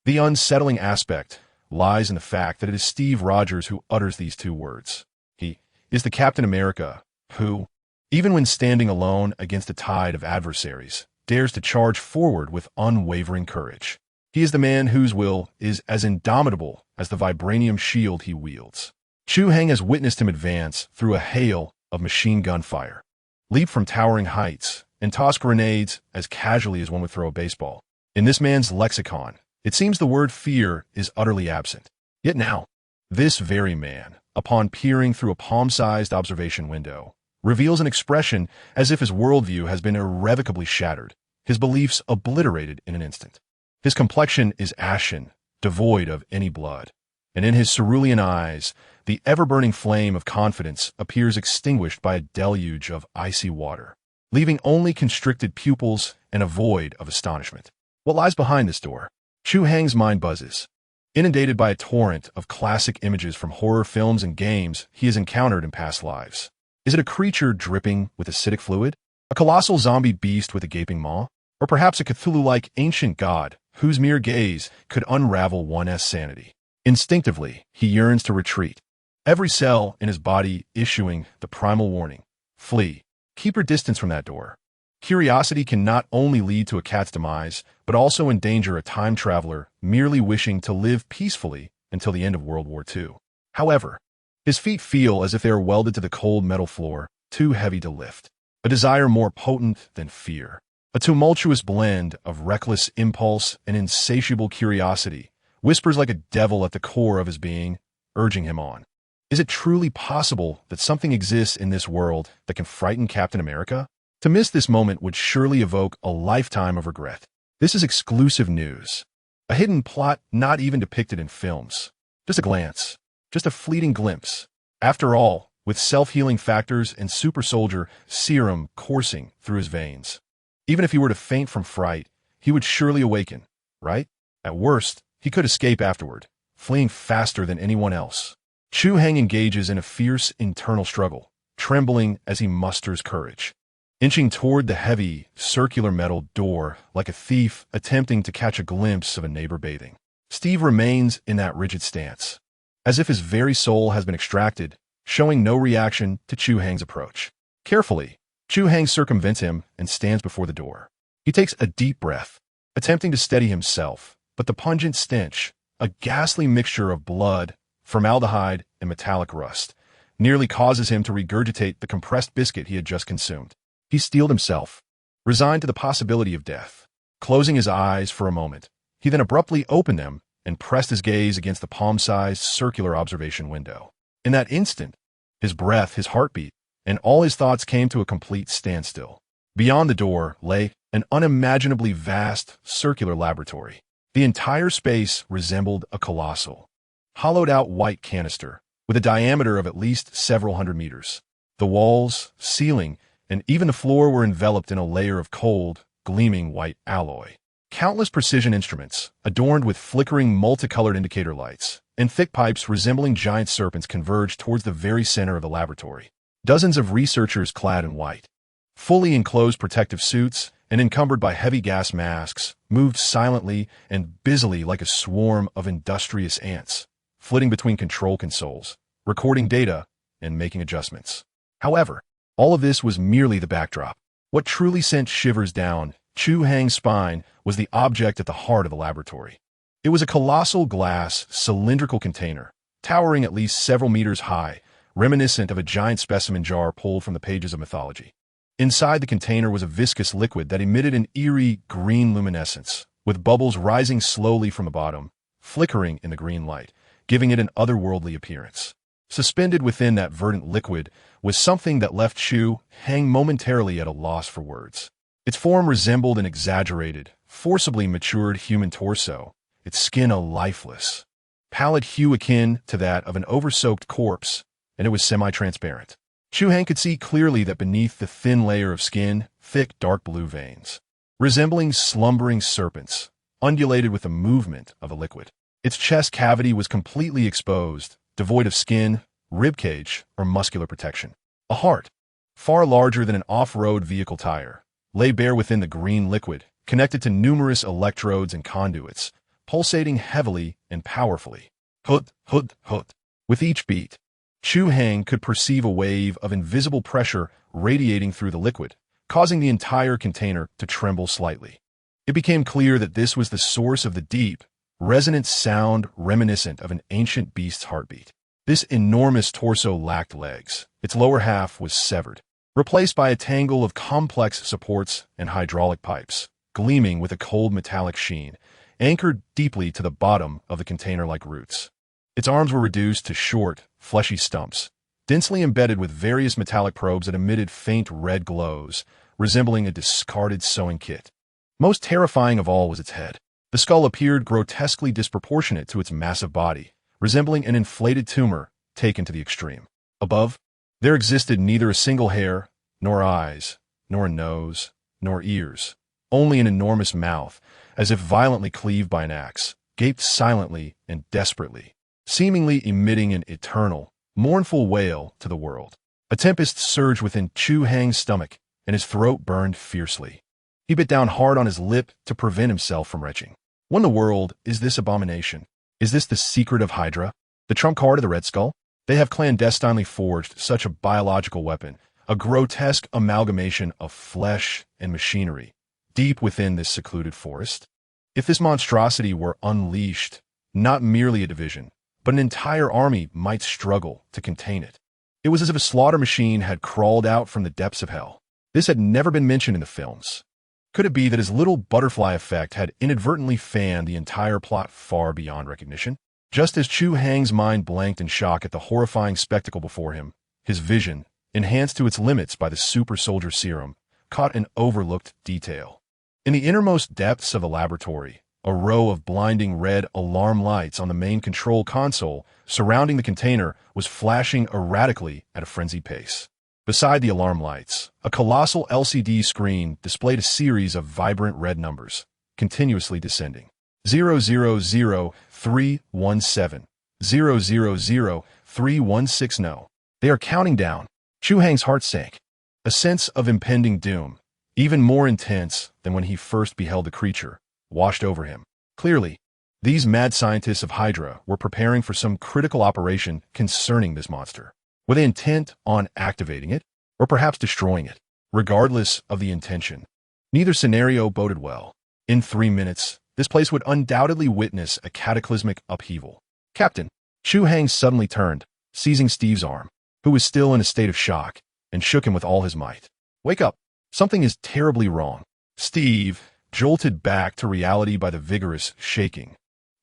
Speaker 1: The unsettling aspect lies in the fact that it is Steve Rogers who utters these 2 words. He is the Captain America who, even when standing alone against a tide of adversaries, dares to charge forward with unwavering courage. He is the man whose will is as indomitable as the vibranium shield he wields. Chu Hai has witnessed him advance through a hail of machine gun fire, leap from towering heights, and toss grenades as casually as one would throw a baseball. In this man's lexicon, it seems the word fear is utterly absent. Yet now, this very man, upon peering through a palm-sized observation window, reveals an expression as if his worldview has been irrevocably shattered, his beliefs obliterated in an instant. His complexion is ashen, devoid of any blood, and in his cerulean eyes, the ever-burning flame of confidence appears extinguished by a deluge of icy water, leaving only constricted pupils and a void of astonishment. What lies behind this door? Chu Hai's mind buzzes, inundated by a torrent of classic images from horror films and games he has encountered in past lives. Is it a creature dripping with acidic fluid? A colossal zombie beast with a gaping maw? Or perhaps a Cthulhu-like ancient god whose mere gaze could unravel one's sanity? Instinctively, he yearns to retreat, every cell in his body issuing the primal warning: flee, keep your distance from that door. Curiosity can not only lead to a cat's demise, but also endanger a time traveler merely wishing to live peacefully until the end of World War II. However, his feet feel as if they are welded to the cold metal floor, too heavy to lift. A desire more potent than fear. A tumultuous blend of reckless impulse and insatiable curiosity whispers like a devil at the core of his being, urging him on. Is it truly possible that something exists in this world that can frighten Captain America? To miss this moment would surely evoke a lifetime of regret. This is exclusive news. A hidden plot not even depicted in films. Just a glance. Just a fleeting glimpse. After all, with self-healing factors and super soldier serum coursing through his veins. Even if he were to faint from fright, he would surely awaken, right? At worst, he could escape afterward, fleeing faster than anyone else. Chu Hai engages in a fierce internal struggle, trembling as he musters courage, inching toward the heavy, circular metal door like a thief attempting to catch a glimpse of a neighbor bathing. Steve remains in that rigid stance, as if his very soul has been extracted, showing no reaction to Chu Hai's approach. Carefully, Chu Hai circumvents him and stands before the door. He takes a deep breath, attempting to steady himself, but the pungent stench, a ghastly mixture of blood, formaldehyde, and metallic rust, nearly causes him to regurgitate the compressed biscuit he had just consumed. He steeled himself, resigned to the possibility of death. Closing his eyes for a moment, he then abruptly opened them and pressed his gaze against the palm-sized circular observation window. In that instant, his breath, his heartbeat, and all his thoughts came to a complete standstill. Beyond the door lay an unimaginably vast circular laboratory. The entire space resembled a colossal, hollowed-out white canister with a diameter of at least several hundred meters. The walls, ceiling, and even the floor were enveloped in a layer of cold, gleaming white alloy. Countless precision instruments, adorned with flickering multicolored indicator lights, and thick pipes resembling giant serpents converged towards the very center of the laboratory. Dozens of researchers clad in white, fully enclosed protective suits and encumbered by heavy gas masks, moved silently and busily like a swarm of industrious ants, flitting between control consoles, recording data, and making adjustments. However, all of this was merely the backdrop. What truly sent shivers down Chu Hai's spine was the object at the heart of the laboratory. It was a colossal glass, cylindrical container, towering at least several meters high, reminiscent of a giant specimen jar pulled from the pages of mythology. Inside the container was a viscous liquid that emitted an eerie green luminescence, with bubbles rising slowly from the bottom, flickering in the green light, giving it an otherworldly appearance. Suspended within that verdant liquid was something that left Chu Hai momentarily at a loss for words. Its form resembled an exaggerated, forcibly matured human torso, its skin a lifeless, pallid hue akin to that of an oversoaked corpse, and it was semi-transparent. Chu Hai could see clearly that beneath the thin layer of skin, thick dark blue veins, resembling slumbering serpents, undulated with the movement of the liquid. Its chest cavity was completely exposed, devoid of skin, ribcage, or muscular protection. A heart, far larger than an off-road vehicle tire, lay bare within the green liquid, connected to numerous electrodes and conduits, pulsating heavily and powerfully. Hut, hut, hut. With each beat, Chu Hai could perceive a wave of invisible pressure radiating through the liquid, causing the entire container to tremble slightly. It became clear that this was the source of the deep, resonant sound reminiscent of an ancient beast's heartbeat. This enormous torso lacked legs. Its lower half was severed, replaced by a tangle of complex supports and hydraulic pipes, gleaming with a cold metallic sheen, anchored deeply to the bottom of the container like roots. Its arms were reduced to short, fleshy stumps, densely embedded with various metallic probes that emitted faint red glows, resembling a discarded sewing kit. Most terrifying of all was its head. The skull appeared grotesquely disproportionate to its massive body, resembling an inflated tumor taken to the extreme. Above, there existed neither a single hair, nor eyes, nor a nose, nor ears, only an enormous mouth, as if violently cleaved by an axe, gaped silently and desperately, seemingly emitting an eternal, mournful wail to the world. A tempest surged within Chu Hai's stomach, and his throat burned fiercely. He bit down hard on his lip to prevent himself from retching. What in the world is this abomination? Is this the secret of Hydra? The trump card of the Red Skull? They have clandestinely forged such a biological weapon, a grotesque amalgamation of flesh and machinery, deep within this secluded forest. If this monstrosity were unleashed, not merely a division, but an entire army might struggle to contain it. It was as if a slaughter machine had crawled out from the depths of hell. This had never been mentioned in the films. Could it be that his little butterfly effect had inadvertently fanned the entire plot far beyond recognition? Just as Chu Hai's mind blanked in shock at the horrifying spectacle before him, his vision, enhanced to its limits by the super soldier serum, caught an overlooked detail. In the innermost depths of the laboratory, a row of blinding red alarm lights on the main control console surrounding the container was flashing erratically at a frenzied pace. Beside the alarm lights, a colossal LCD screen displayed a series of vibrant red numbers, continuously descending. 000317, 000316. They are counting down. Chu Hai's heart sank. A sense of impending doom, even more intense than when he first beheld the creature, washed over him. Clearly, these mad scientists of Hydra were preparing for some critical operation concerning this monster. Were they intent on activating it, or perhaps destroying it? Regardless of the intention, neither scenario boded well. In 3 minutes, this place would undoubtedly witness a cataclysmic upheaval. Captain, Chu Hai suddenly turned, seizing Steve's arm, who was still in a state of shock, and shook him with all his might. Wake up. Something is terribly wrong. Steve, jolted back to reality by the vigorous shaking,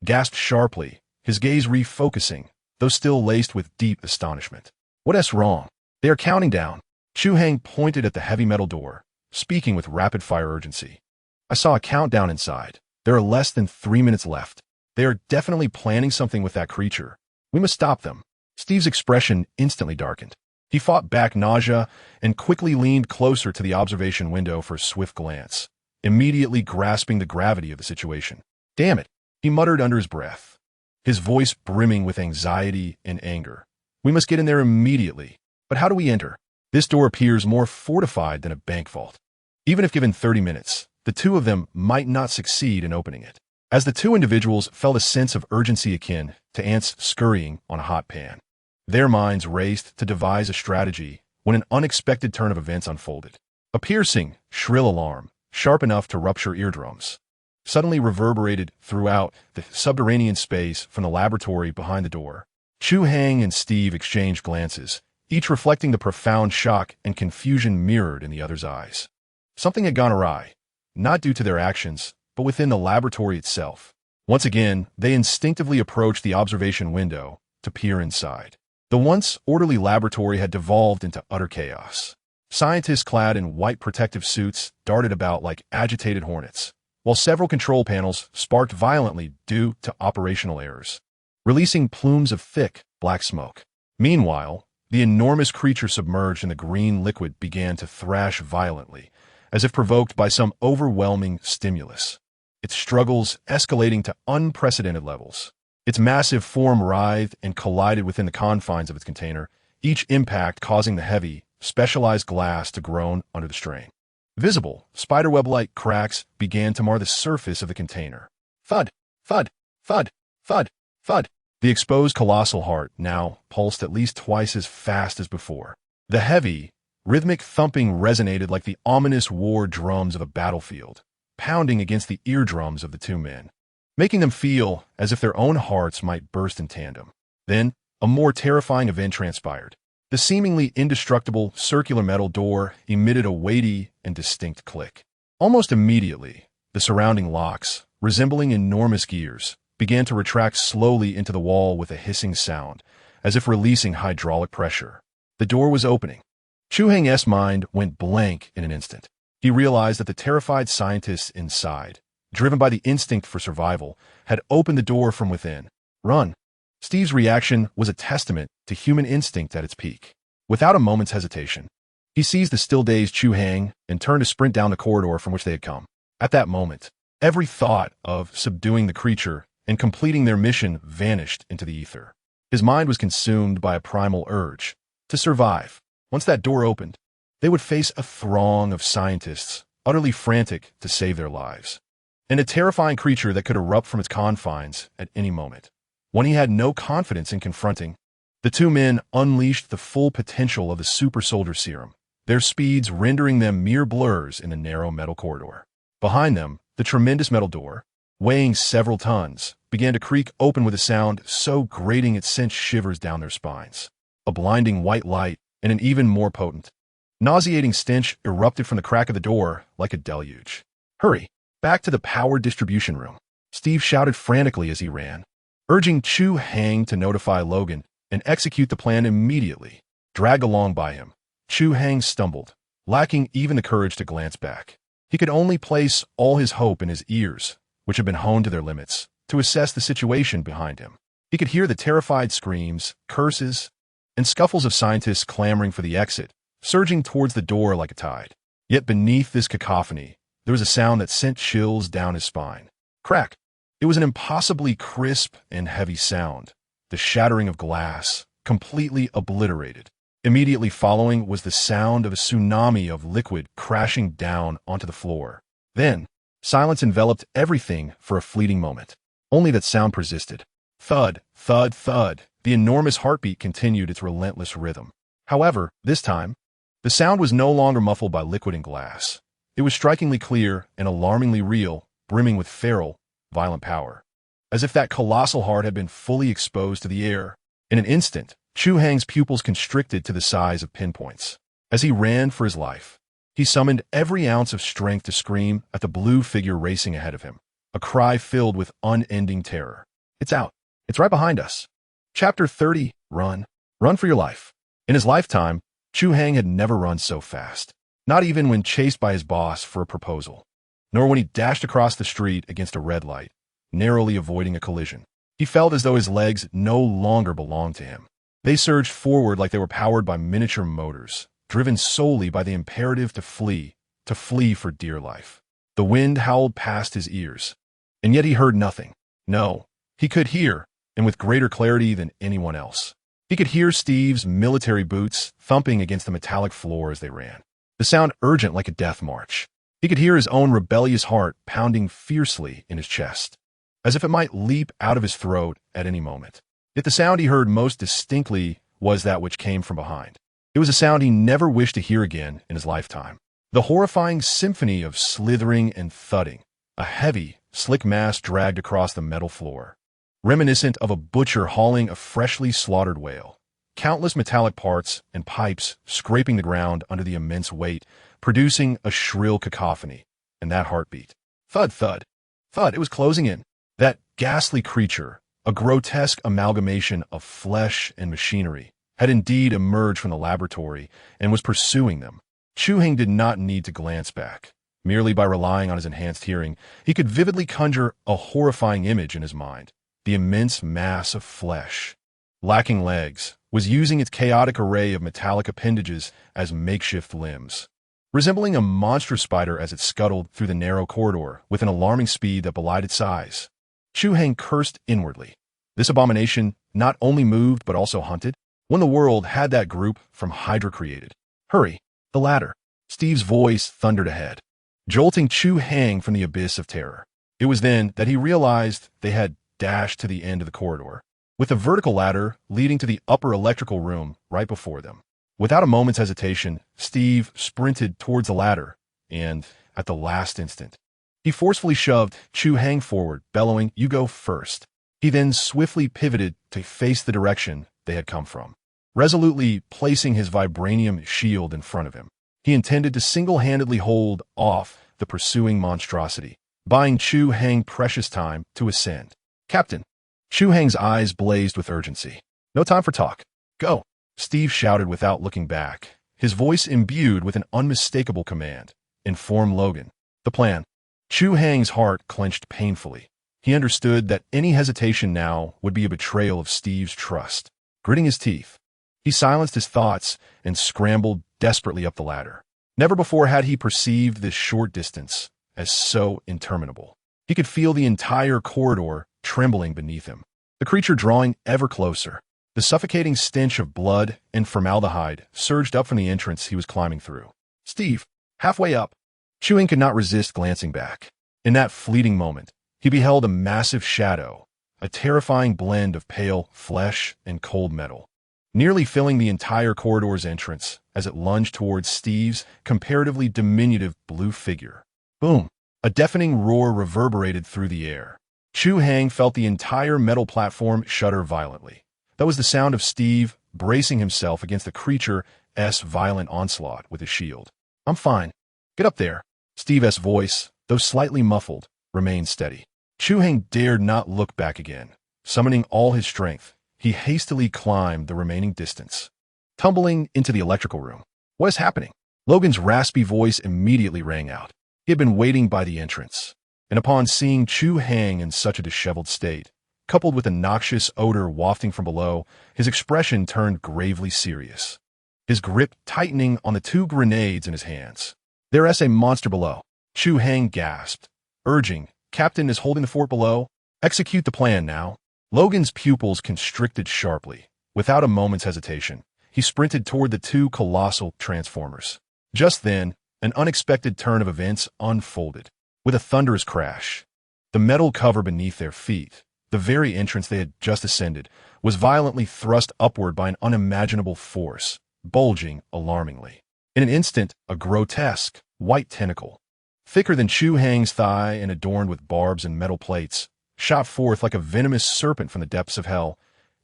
Speaker 1: gasped sharply, his gaze refocusing, though still laced with deep astonishment. What's wrong? They are counting down. Chu Hai pointed at the heavy metal door, speaking with rapid-fire urgency. I saw a countdown inside. There are less than 3 minutes left. They are definitely planning something with that creature. We must stop them. Steve's expression instantly darkened. He fought back nausea and quickly leaned closer to the observation window for a swift glance, immediately grasping the gravity of the situation. Damn it, he muttered under his breath, his voice brimming with anxiety and anger. We must get in there immediately. But how do we enter? This door appears more fortified than a bank vault. Even if given 30 minutes, the two of them might not succeed in opening it. As the two individuals felt a sense of urgency akin to ants scurrying on a hot pan, their minds raced to devise a strategy when an unexpected turn of events unfolded. A piercing, shrill alarm, sharp enough to rupture eardrums, suddenly reverberated throughout the subterranean space from the laboratory behind the door. Chu Hai and Steve exchanged glances, each reflecting the profound shock and confusion mirrored in the other's eyes. Something had gone awry, not due to their actions, but within the laboratory itself. Once again, they instinctively approached the observation window to peer inside. The once orderly laboratory had devolved into utter chaos. Scientists clad in white protective suits darted about like agitated hornets, while several control panels sparked violently due to operational errors, releasing plumes of thick, black smoke. Meanwhile, the enormous creature submerged in the green liquid began to thrash violently, as if provoked by some overwhelming stimulus. Its struggles escalating to unprecedented levels. Its massive form writhed and collided within the confines of its container, each impact causing the heavy, specialized glass to groan under the strain. Visible, spiderweb-like cracks began to mar the surface of the container. Thud, thud, thud, thud, thud. The exposed colossal heart now pulsed at least twice as fast as before. The heavy, rhythmic thumping resonated like the ominous war drums of a battlefield, pounding against the eardrums of the two men, making them feel as if their own hearts might burst in tandem. Then, a more terrifying event transpired. The seemingly indestructible circular metal door emitted a weighty and distinct click. Almost immediately, the surrounding locks, resembling enormous gears, began to retract slowly into the wall with a hissing sound, as if releasing hydraulic pressure. The door was opening. Chu Hai's mind went blank in an instant. He realized that the terrified scientists inside, driven by the instinct for survival, had opened the door from within. Run! Steve's reaction was a testament to human instinct at its peak. Without a moment's hesitation, he seized the still-dazed Chu Hai and turned to sprint down the corridor from which they had come. At that moment, every thought of subduing the creature and completing their mission vanished into the ether. His mind was consumed by a primal urge to survive. Once that door opened, they would face a throng of scientists, utterly frantic to save their lives, and a terrifying creature that could erupt from its confines at any moment. One he had no confidence in confronting, the two men unleashed the full potential of the super soldier serum, their speeds rendering them mere blurs in the narrow metal corridor. Behind them, the tremendous metal door, weighing several tons, began to creak open with a sound so grating it sent shivers down their spines. A blinding white light and an even more potent, nauseating stench erupted from the crack of the door like a deluge. Hurry, back to the power distribution room, Steve shouted frantically as he ran, urging Chu Hai to notify Logan and execute the plan immediately. Dragged along by him, Chu Hai stumbled, lacking even the courage to glance back. He could only place all his hope in his ears, which had been honed to their limits, to assess the situation behind him. He could hear the terrified screams, curses, and scuffles of scientists clamoring for the exit, surging towards the door like a tide. Yet beneath this cacophony, there was a sound that sent chills down his spine. Crack! It was an impossibly crisp and heavy sound, the shattering of glass, completely obliterated. Immediately following was the sound of a tsunami of liquid crashing down onto the floor. Then, silence enveloped everything for a fleeting moment. Only that sound persisted. Thud, thud, thud. The enormous heartbeat continued its relentless rhythm. However, this time, the sound was no longer muffled by liquid and glass. It was strikingly clear and alarmingly real, brimming with feral, violent power. As if that colossal heart had been fully exposed to the air. In an instant, Chu Hai's pupils constricted to the size of pinpoints. As he ran for his life, he summoned every ounce of strength to scream at the blue figure racing ahead of him, a cry filled with unending terror. It's out. It's right behind us. Chapter 30, Run. Run for your life. In his lifetime, Chu Hai had never run so fast, not even when chased by his boss for a proposal, nor when he dashed across the street against a red light, narrowly avoiding a collision. He felt as though his legs no longer belonged to him. They surged forward like they were powered by miniature motors, driven solely by the imperative to flee for dear life. The wind howled past his ears, and yet he heard nothing. No, he could hear, and with greater clarity than anyone else. He could hear Steve's military boots thumping against the metallic floor as they ran. The sound urgent like a death march. He could hear his own rebellious heart pounding fiercely in his chest, as if it might leap out of his throat at any moment. Yet the sound he heard most distinctly was that which came from behind. It was a sound he never wished to hear again in his lifetime. The horrifying symphony of slithering and thudding, a heavy, slick mass dragged across the metal floor, reminiscent of a butcher hauling a freshly slaughtered whale. Countless metallic parts and pipes scraping the ground under the immense weight, producing a shrill cacophony, and that heartbeat. Thud, thud, thud, it was closing in. That ghastly creature, a grotesque amalgamation of flesh and machinery, had indeed emerged from the laboratory and was pursuing them. Chu Hai did not need to glance back. Merely by relying on his enhanced hearing, he could vividly conjure a horrifying image in his mind. The immense mass of flesh, lacking legs, was using its chaotic array of metallic appendages as makeshift limbs. Resembling a monstrous spider as it scuttled through the narrow corridor with an alarming speed that belied its size, Chu Hai cursed inwardly. This abomination not only moved but also hunted. When the world had that group from Hydra created. Hurry, the ladder. Steve's voice thundered ahead, jolting Chu Hai from the abyss of terror. It was then that he realized they had dashed to the end of the corridor, with a vertical ladder leading to the upper electrical room right before them. Without a moment's hesitation, Steve sprinted towards the ladder, and, at the last instant, he forcefully shoved Chu Hai forward, bellowing, "You go first." He then swiftly pivoted to face the direction they had come from, resolutely placing his vibranium shield in front of him. He intended to single-handedly hold off the pursuing monstrosity, buying Chu Hai precious time to ascend. "Captain!" Chu Hai's eyes blazed with urgency. "No time for talk. Go!" Steve shouted without looking back, his voice imbued with an unmistakable command. "Inform Logan." The plan. Chu Hai's heart clenched painfully. He understood that any hesitation now would be a betrayal of Steve's trust. Gritting his teeth, he silenced his thoughts and scrambled desperately up the ladder. Never before had he perceived this short distance as so interminable. He could feel the entire corridor trembling beneath him, the creature drawing ever closer. The suffocating stench of blood and formaldehyde surged up from the entrance he was climbing through. Steve, halfway up. Chu Hai could not resist glancing back. In that fleeting moment, he beheld a massive shadow, a terrifying blend of pale flesh and cold metal, nearly filling the entire corridor's entrance as it lunged towards Steve's comparatively diminutive blue figure. Boom! A deafening roar reverberated through the air. Chu Hai felt the entire metal platform shudder violently. That was the sound of Steve bracing himself against the creature's violent onslaught with his shield. "I'm fine. Get up there." Steve's voice, though slightly muffled, remained steady. Chu Hai dared not look back again. Summoning all his strength, he hastily climbed the remaining distance, tumbling into the electrical room. "What is happening?" Logan's raspy voice immediately rang out. He had been waiting by the entrance, and upon seeing Chu Hai in such a disheveled state, coupled with a noxious odor wafting from below, his expression turned gravely serious, his grip tightening on the two grenades in his hands. "There's a monster below," Chu Hai gasped, urging, "Captain is holding the fort below. Execute the plan now." Logan's pupils constricted sharply. Without a moment's hesitation, he sprinted toward the two colossal transformers. Just then, an unexpected turn of events unfolded. With a thunderous crash, the metal cover beneath their feet, the very entrance they had just ascended, was violently thrust upward by an unimaginable force, bulging alarmingly. In an instant, a grotesque, white tentacle, thicker than Chu Hai's thigh and adorned with barbs and metal plates, shot forth like a venomous serpent from the depths of hell,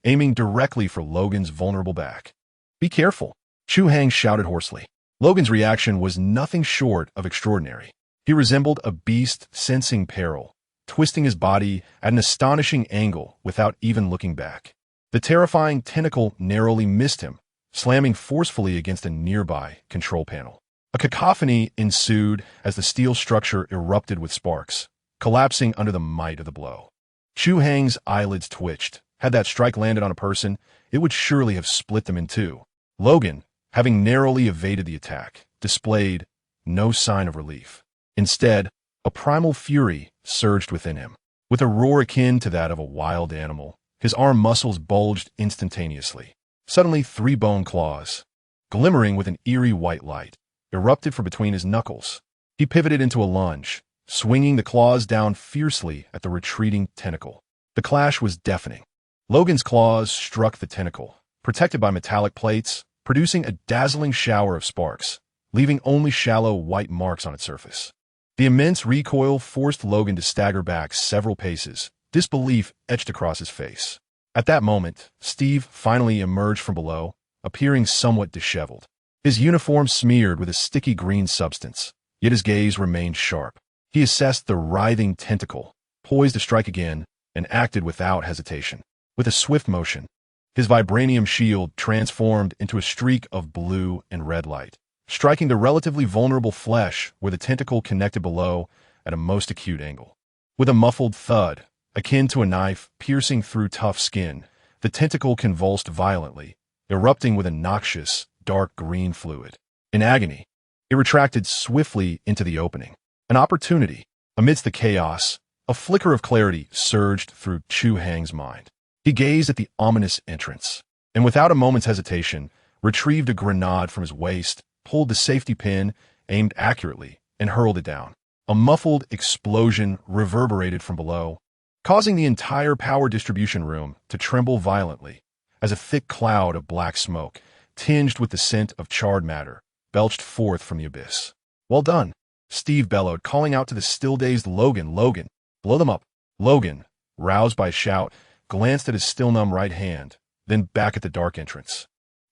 Speaker 1: aiming directly for Logan's vulnerable back. "Be careful," Chu Hai shouted hoarsely. Logan's reaction was nothing short of extraordinary. He resembled a beast sensing peril, twisting his body at an astonishing angle without even looking back. The terrifying tentacle narrowly missed him, slamming forcefully against a nearby control panel. A cacophony ensued as the steel structure erupted with sparks, collapsing under the might of the blow. Chu Hai's eyelids twitched. Had that strike landed on a person, it would surely have split them in two. Logan, having narrowly evaded the attack, displayed no sign of relief. Instead, a primal fury surged within him. With a roar akin to that of a wild animal, his arm muscles bulged instantaneously. Suddenly, 3 bone claws, glimmering with an eerie white light, erupted from between his knuckles. He pivoted into a lunge, swinging the claws down fiercely at the retreating tentacle. The clash was deafening. Logan's claws struck the tentacle, protected by metallic plates, producing a dazzling shower of sparks, leaving only shallow white marks on its surface. The immense recoil forced Logan to stagger back several paces, disbelief etched across his face. At that moment, Steve finally emerged from below, appearing somewhat disheveled. His uniform smeared with a sticky green substance, yet his gaze remained sharp. He assessed the writhing tentacle, poised to strike again, and acted without hesitation. With a swift motion, his vibranium shield transformed into a streak of blue and red light, striking the relatively vulnerable flesh where the tentacle connected below at a most acute angle. With a muffled thud, akin to a knife piercing through tough skin, the tentacle convulsed violently, erupting with a noxious, dark green fluid. In agony, it retracted swiftly into the opening. An opportunity. Amidst the chaos, a flicker of clarity surged through Chu Hai's mind. He gazed at the ominous entrance, and without a moment's hesitation, retrieved a grenade from his waist, pulled the safety pin, aimed accurately, and hurled it down. A muffled explosion reverberated from below, causing the entire power distribution room to tremble violently as a thick cloud of black smoke, tinged with the scent of charred matter, belched forth from the abyss. "Well done," Steve bellowed, calling out to the still-dazed Logan. "Logan, blow them up." Logan, roused by a shout, glanced at his still-numb right hand, then back at the dark entrance,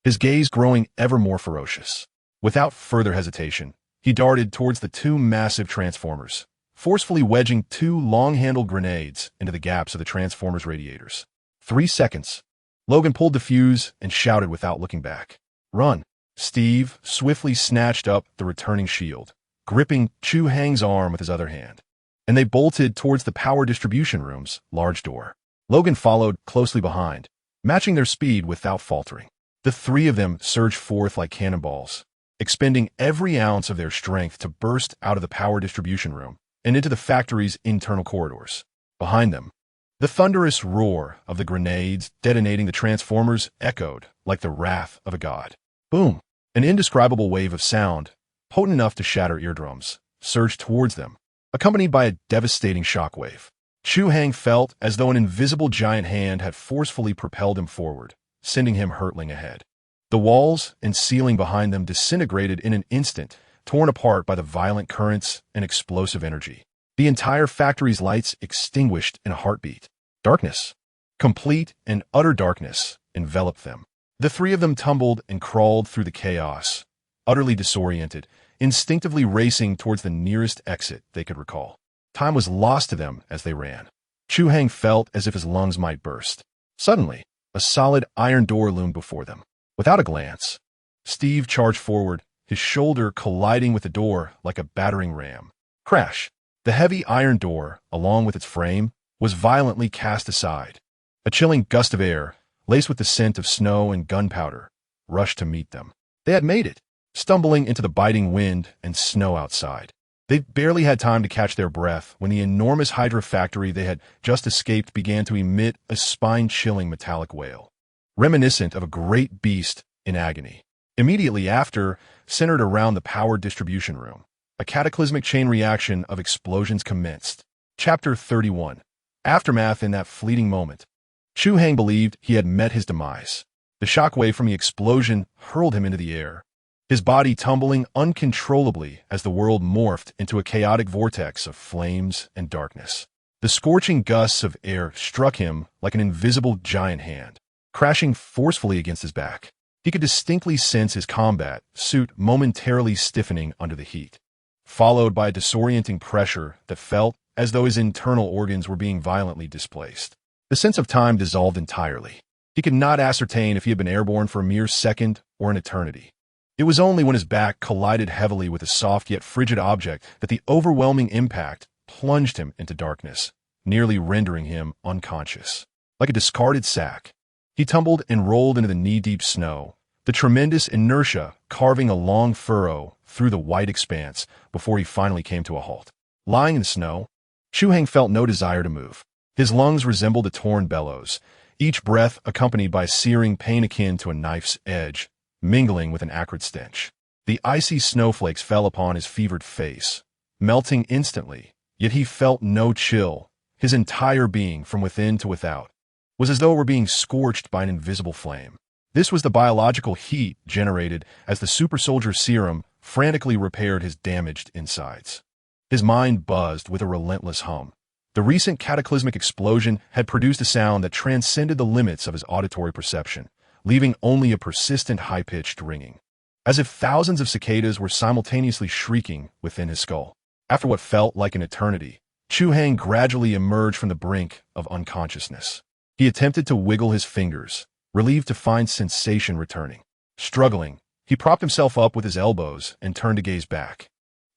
Speaker 1: his gaze growing ever more ferocious. Without further hesitation, he darted towards the 2 massive transformers, forcefully wedging 2 long-handled grenades into the gaps of the transformers' radiators. 3 seconds. Logan pulled the fuse and shouted without looking back. "Run!" Steve swiftly snatched up the returning shield, gripping Chu Hai's arm with his other hand, and they bolted towards the power distribution room's large door. Logan followed closely behind, matching their speed without faltering. The 3 of them surged forth like cannonballs, expending every ounce of their strength to burst out of the power distribution room and into the factory's internal corridors. Behind them, the thunderous roar of the grenades detonating the transformers echoed like the wrath of a god. Boom! An indescribable wave of sound, potent enough to shatter eardrums, surged towards them, accompanied by a devastating shockwave. Chu Hai felt as though an invisible giant hand had forcefully propelled him forward, sending him hurtling ahead. The walls and ceiling behind them disintegrated in an instant, torn apart by the violent currents and explosive energy. The entire factory's lights extinguished in a heartbeat. Darkness, complete and utter darkness, enveloped them. The 3 of them tumbled and crawled through the chaos, utterly disoriented, instinctively racing towards the nearest exit they could recall. Time was lost to them as they ran. Chu Hai felt as if his lungs might burst. Suddenly, a solid iron door loomed before them. Without a glance, Steve charged forward, his shoulder colliding with the door like a battering ram. Crash! The heavy iron door, along with its frame, was violently cast aside. A chilling gust of air, laced with the scent of snow and gunpowder, rushed to meet them. They had made it, stumbling into the biting wind and snow outside. They barely had time to catch their breath when the enormous Hydra factory they had just escaped began to emit a spine-chilling metallic wail, reminiscent of a great beast in agony. Immediately after, centered around the power distribution room, a cataclysmic chain reaction of explosions commenced. Chapter 31. Aftermath. In that fleeting moment, Chu Hai believed he had met his demise. The shockwave from the explosion hurled him into the air, his body tumbling uncontrollably as the world morphed into a chaotic vortex of flames and darkness. The scorching gusts of air struck him like an invisible giant hand, crashing forcefully against his back. He could distinctly sense his combat suit momentarily stiffening under the heat, followed by a disorienting pressure that felt as though his internal organs were being violently displaced. The sense of time dissolved entirely. He could not ascertain if he had been airborne for a mere second or an eternity. It was only when his back collided heavily with a soft yet frigid object that the overwhelming impact plunged him into darkness, nearly rendering him unconscious. Like a discarded sack, he tumbled and rolled into the knee-deep snow, the tremendous inertia carving a long furrow through the white expanse before he finally came to a halt. Lying in the snow, Chu Hai felt no desire to move. His lungs resembled a torn bellows, each breath accompanied by searing pain akin to a knife's edge, mingling with an acrid stench. The icy snowflakes fell upon his fevered face, melting instantly, yet he felt no chill. His entire being, from within to without, was as though it were being scorched by an invisible flame. This was the biological heat generated as the super soldier's serum frantically repaired his damaged insides. His mind buzzed with a relentless hum. The recent cataclysmic explosion had produced a sound that transcended the limits of his auditory perception, leaving only a persistent high-pitched ringing, as if thousands of cicadas were simultaneously shrieking within his skull. After what felt like an eternity, Chu Hai gradually emerged from the brink of unconsciousness. He attempted to wiggle his fingers, relieved to find sensation returning. Struggling, he propped himself up with his elbows and turned to gaze back.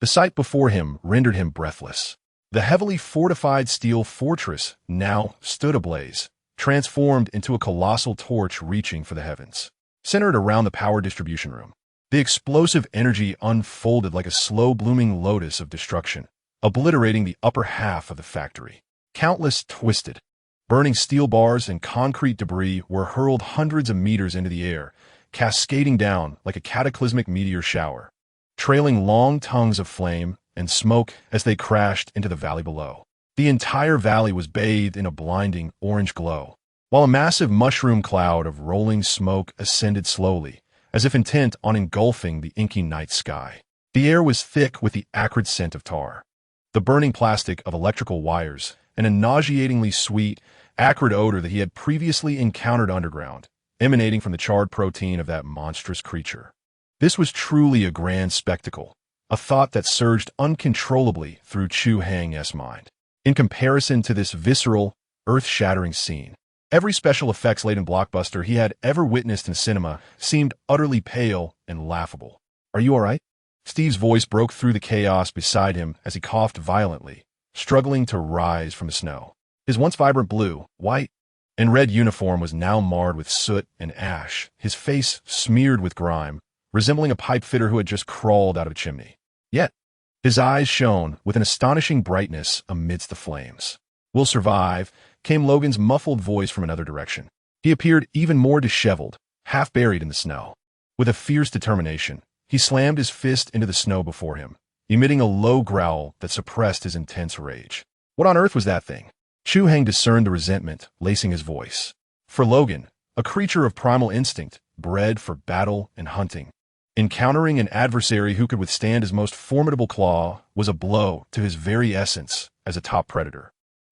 Speaker 1: The sight before him rendered him breathless. The heavily fortified steel fortress now stood ablaze, transformed into a colossal torch reaching for the heavens. Centered around the power distribution room, the explosive energy unfolded like a slow-blooming lotus of destruction, obliterating the upper half of the factory. Countless twisted, burning steel bars and concrete debris were hurled hundreds of meters into the air, cascading down like a cataclysmic meteor shower, trailing long tongues of flame and smoke as they crashed into the valley below. The entire valley was bathed in a blinding orange glow, while a massive mushroom cloud of rolling smoke ascended slowly, as if intent on engulfing the inky night sky. The air was thick with the acrid scent of tar, the burning plastic of electrical wires, and a nauseatingly sweet, acrid odor that he had previously encountered underground, emanating from the charred protein of that monstrous creature. This was truly a grand spectacle, a thought that surged uncontrollably through Chu Hai's mind. In comparison to this visceral, earth-shattering scene, every special effects-laden blockbuster he had ever witnessed in cinema seemed utterly pale and laughable. "Are you all right?" Steve's voice broke through the chaos beside him as he coughed violently, struggling to rise from the snow. His once vibrant blue, white, and red uniform was now marred with soot and ash, his face smeared with grime, resembling a pipe fitter who had just crawled out of a chimney. Yet, his eyes shone with an astonishing brightness amidst the flames. "We'll survive," came Logan's muffled voice from another direction. He appeared even more disheveled, half buried in the snow. With a fierce determination, he slammed his fist into the snow before him, emitting a low growl that suppressed his intense rage. What on earth was that thing? Chu Hai discerned the resentment lacing his voice. For Logan, a creature of primal instinct, bred for battle and hunting, encountering an adversary who could withstand his most formidable claw was a blow to his very essence as a top predator.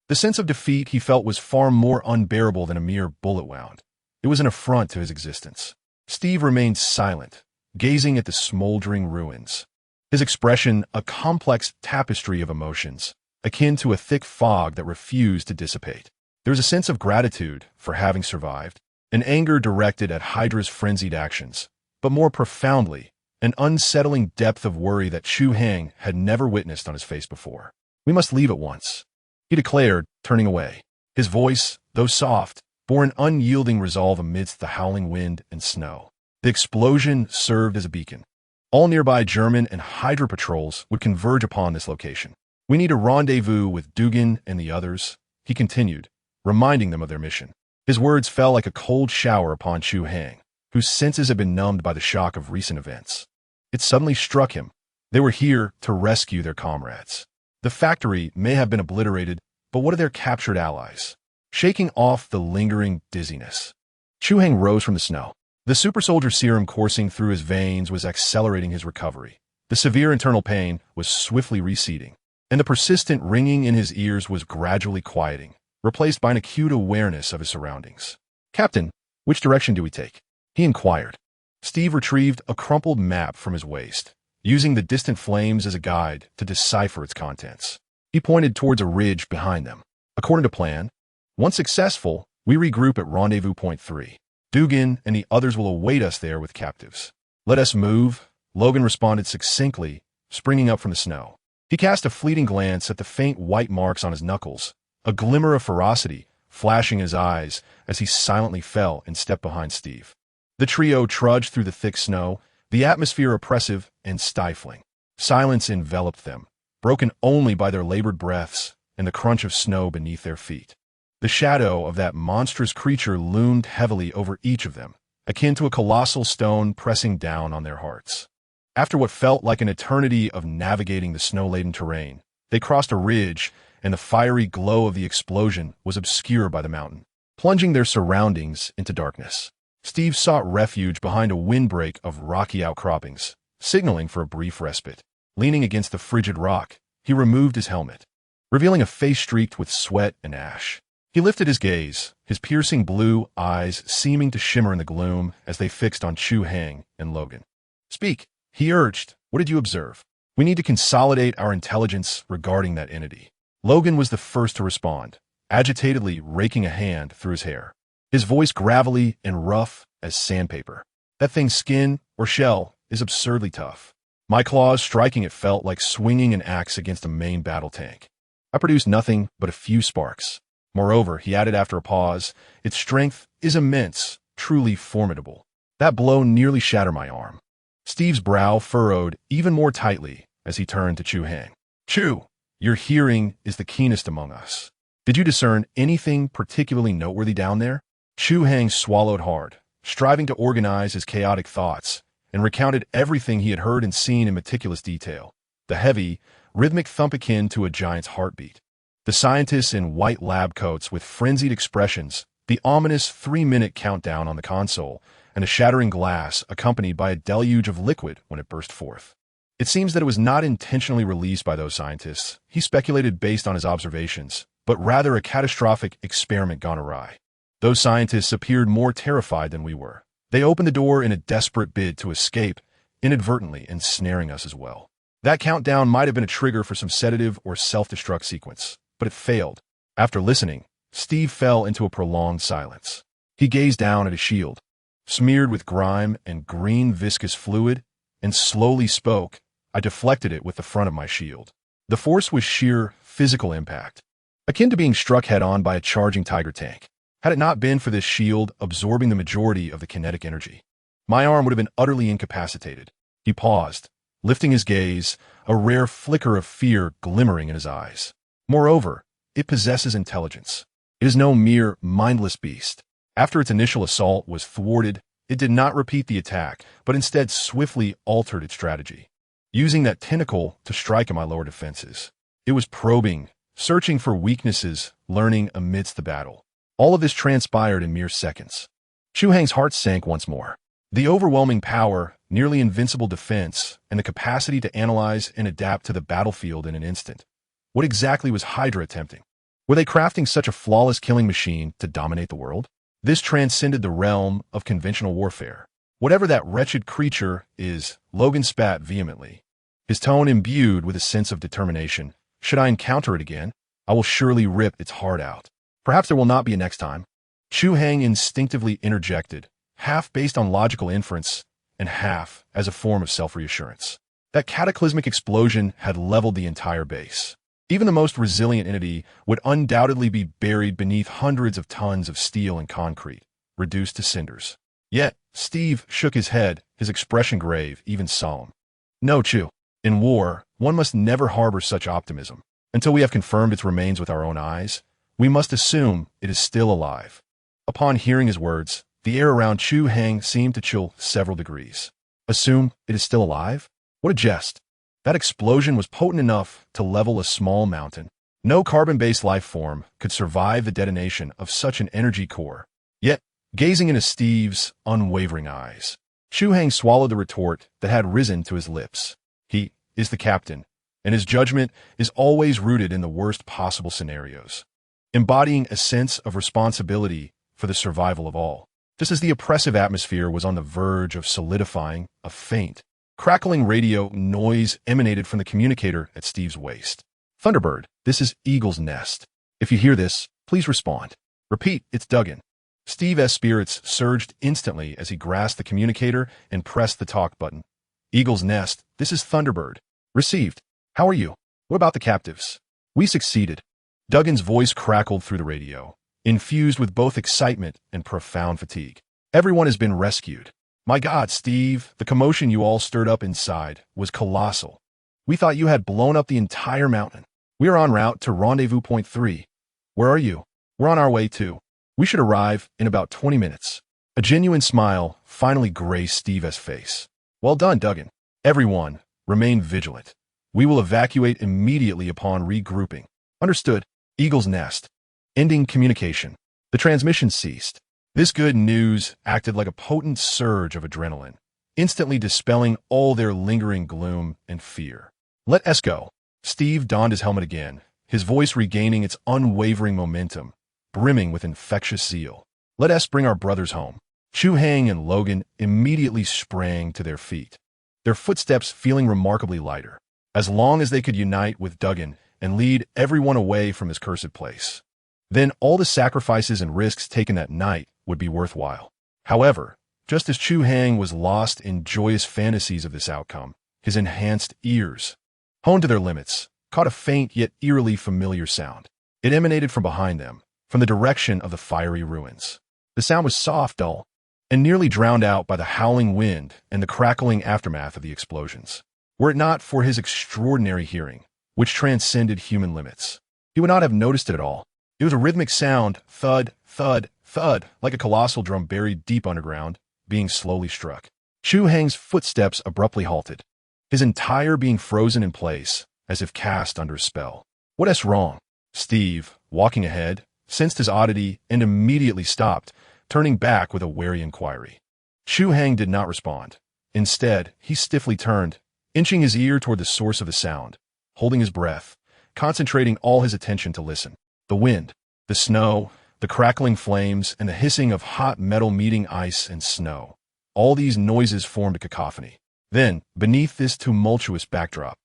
Speaker 1: The sense of defeat he felt was far more unbearable than a mere bullet wound. It was an affront to his existence. Steve remained silent, gazing at the smoldering ruins. His expression a complex tapestry of emotions, akin to a thick fog that refused to dissipate. There was a sense of gratitude for having survived, an anger directed at Hydra's frenzied actions, but more profoundly, an unsettling depth of worry that Chu Hai had never witnessed on his face before. "We must leave at once," he declared, turning away. His voice, though soft, bore an unyielding resolve amidst the howling wind and snow. The explosion served as a beacon. All nearby German and Hydra patrols would converge upon this location. "We need a rendezvous with Dugan and the others," he continued, reminding them of their mission. His words fell like a cold shower upon Chu Hai, whose senses had been numbed by the shock of recent events. It suddenly struck him. They were here to rescue their comrades. The factory may have been obliterated, but what of their captured allies? Shaking off the lingering dizziness, Chu Hai rose from the snow. The super soldier serum coursing through his veins was accelerating his recovery. The severe internal pain was swiftly receding, and the persistent ringing in his ears was gradually quieting, replaced by an acute awareness of his surroundings. "Captain, which direction do we take?" he inquired. Steve retrieved a crumpled map from his waist, using the distant flames as a guide to decipher its contents. He pointed towards a ridge behind them. "According to plan, once successful, we regroup at Rendezvous Point 3. Dugan and the others will await us there with captives." "Let us move," Logan responded succinctly, springing up from the snow. He cast a fleeting glance at the faint white marks on his knuckles, a glimmer of ferocity flashing in his eyes as he silently fell and stepped behind Steve. The trio trudged through the thick snow, the atmosphere oppressive and stifling. Silence enveloped them, broken only by their labored breaths and the crunch of snow beneath their feet. The shadow of that monstrous creature loomed heavily over each of them, akin to a colossal stone pressing down on their hearts. After what felt like an eternity of navigating the snow-laden terrain, they crossed a ridge, and the fiery glow of the explosion was obscured by the mountain, plunging their surroundings into darkness. Steve sought refuge behind a windbreak of rocky outcroppings, signaling for a brief respite. Leaning against the frigid rock, he removed his helmet, revealing a face streaked with sweat and ash. He lifted his gaze, his piercing blue eyes seeming to shimmer in the gloom as they fixed on Chu Hai and Logan. "Speak," he urged. "What did you observe? We need to consolidate our intelligence regarding that entity." Logan was the first to respond, agitatedly raking a hand through his hair, his voice gravelly and rough as sandpaper. "That thing's skin or shell is absurdly tough. My claws striking it felt like swinging an axe against a main battle tank. I produced nothing but a few sparks. Moreover," he added after a pause, "its strength is immense, truly formidable. That blow nearly shattered my arm." Steve's brow furrowed even more tightly as he turned to Chu Hai. "Chu, your hearing is the keenest among us. Did you discern anything particularly noteworthy down there?" Chu Hai swallowed hard, striving to organize his chaotic thoughts, and recounted everything he had heard and seen in meticulous detail. The heavy, rhythmic thump akin to a giant's heartbeat. The scientists in white lab coats with frenzied expressions, the ominous 3-minute countdown on the console, and a shattering glass accompanied by a deluge of liquid when it burst forth. It seems that it was not intentionally released by those scientists, he speculated based on his observations, but rather a catastrophic experiment gone awry. Those scientists appeared more terrified than we were. They opened the door in a desperate bid to escape, inadvertently ensnaring us as well. That countdown might have been a trigger for some sedative or self-destruct sequence, but it failed. After listening, Steve fell into a prolonged silence. He gazed down at his shield, smeared with grime and green viscous fluid, and slowly spoke. "I deflected it with the front of my shield. The force was sheer physical impact, akin to being struck head-on by a charging Tiger tank. Had it not been for this shield absorbing the majority of the kinetic energy, my arm would have been utterly incapacitated." He paused, lifting his gaze, a rare flicker of fear glimmering in his eyes. "Moreover, it possesses intelligence. It is no mere mindless beast. After its initial assault was thwarted, it did not repeat the attack, but instead swiftly altered its strategy, using that tentacle to strike at my lower defenses. It was probing, searching for weaknesses, learning amidst the battle. All of this transpired in mere seconds." Chu Hai's heart sank once more. The overwhelming power, nearly invincible defense, and the capacity to analyze and adapt to the battlefield in an instant. What exactly was Hydra attempting? Were they crafting such a flawless killing machine to dominate the world? This transcended the realm of conventional warfare. "Whatever that wretched creature is," Logan spat vehemently, his tone imbued with a sense of determination. "Should I encounter it again, I will surely rip its heart out. Perhaps there will not be a next time." Chu Hai instinctively interjected, half based on logical inference and half as a form of self-reassurance. That cataclysmic explosion had leveled the entire base. Even the most resilient entity would undoubtedly be buried beneath hundreds of tons of steel and concrete, reduced to cinders. Yet, Steve shook his head, his expression grave, even solemn. "No, Chu. In war, one must never harbor such optimism. Until we have confirmed its remains with our own eyes, we must assume it is still alive." Upon hearing his words, the air around Chu Hai seemed to chill several degrees. Assume it is still alive? What a jest. That explosion was potent enough to level a small mountain. No carbon-based life form could survive the detonation of such an energy core. Yet, gazing into Steve's unwavering eyes, Chu Hai swallowed the retort that had risen to his lips. He is the captain, and his judgment is always rooted in the worst possible scenarios, embodying a sense of responsibility for the survival of all. Just as the oppressive atmosphere was on the verge of solidifying, a faint, crackling radio noise emanated from the communicator at Steve's waist. "Thunderbird, this is Eagle's Nest. If you hear this, please respond. Repeat, it's Duggan." Steve's spirits surged instantly as he grasped the communicator and pressed the talk button. "Eagle's Nest, this is Thunderbird. Received. How are you? What about the captives?" "We succeeded." Duggan's voice crackled through the radio, infused with both excitement and profound fatigue. "Everyone has been rescued. My God, Steve, the commotion you all stirred up inside was colossal. We thought you had blown up the entire mountain. We are en route to Rendezvous Point 3. Where are you?" We're on our way too. We should arrive in about 20 minutes. A genuine smile finally graced Steve's face. Well done, Duggan. Everyone, remain vigilant. We will evacuate immediately upon regrouping. Understood. Eagle's Nest. Ending communication. The transmission ceased. This good news acted like a potent surge of adrenaline, instantly dispelling all their lingering gloom and fear. Let us go. Steve donned his helmet again, his voice regaining its unwavering momentum, brimming with infectious zeal. Let us bring our brothers home. Chu Hai and Logan immediately sprang to their feet, their footsteps feeling remarkably lighter, as long as they could unite with Duggan and lead everyone away from his cursed place. Then all the sacrifices and risks taken that night would be worthwhile. However, just as Chu Hai was lost in joyous fantasies of this outcome, his enhanced ears, honed to their limits, caught a faint yet eerily familiar sound. It emanated from behind them, from the direction of the fiery ruins. The sound was soft, dull, and nearly drowned out by the howling wind and the crackling aftermath of the explosions. Were it not for his extraordinary hearing, which transcended human limits, he would not have noticed it at all. It was a rhythmic sound, thud, thud, thud, like a colossal drum buried deep underground, being slowly struck. Chu Hai's footsteps abruptly halted, his entire being frozen in place, as if cast under a spell. What's wrong? Steve, walking ahead, sensed his oddity and immediately stopped, turning back with a wary inquiry. Chu Hai did not respond. Instead, he stiffly turned, inching his ear toward the source of the sound, holding his breath, concentrating all his attention to listen. The wind, the snow, the crackling flames, and the hissing of hot metal meeting ice and snow. All these noises formed a cacophony. Then, beneath this tumultuous backdrop,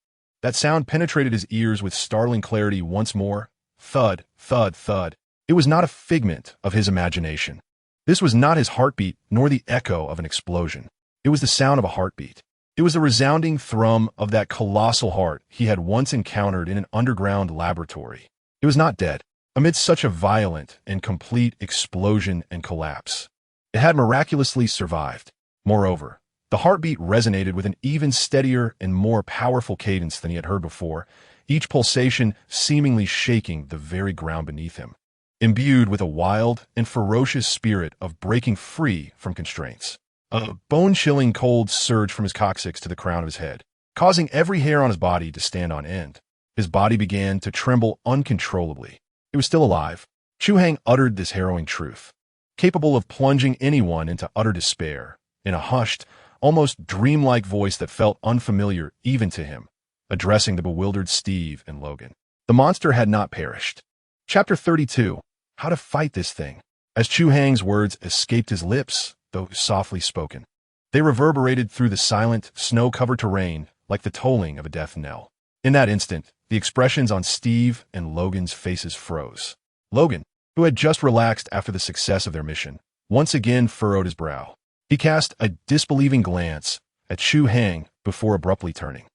Speaker 1: that sound penetrated his ears with startling clarity once more. Thud, thud, thud. It was not a figment of his imagination. This was not his heartbeat, nor the echo of an explosion. It was the sound of a heartbeat. It was the resounding thrum of that colossal heart he had once encountered in an underground laboratory. It was not dead. Amidst such a violent and complete explosion and collapse, it had miraculously survived. Moreover, the heartbeat resonated with an even steadier and more powerful cadence than he had heard before, each pulsation seemingly shaking the very ground beneath him, imbued with a wild and ferocious spirit of breaking free from constraints. A bone-chilling cold surged from his coccyx to the crown of his head, causing every hair on his body to stand on end. His body began to tremble uncontrollably. It was still alive. Chu Hai uttered this harrowing truth, capable of plunging anyone into utter despair, in a hushed, almost dreamlike voice that felt unfamiliar even to him, addressing the bewildered Steve and Logan. The monster had not perished. Chapter 32. How to Fight This Thing. As Chu Hai's words escaped his lips, though softly spoken, they reverberated through the silent, snow-covered terrain like the tolling of a death knell. In that instant, the expressions on Steve and Logan's faces froze. Logan, who had just relaxed after the success of their mission, once again furrowed his brow. He cast a disbelieving glance at Chu Hai before abruptly turning,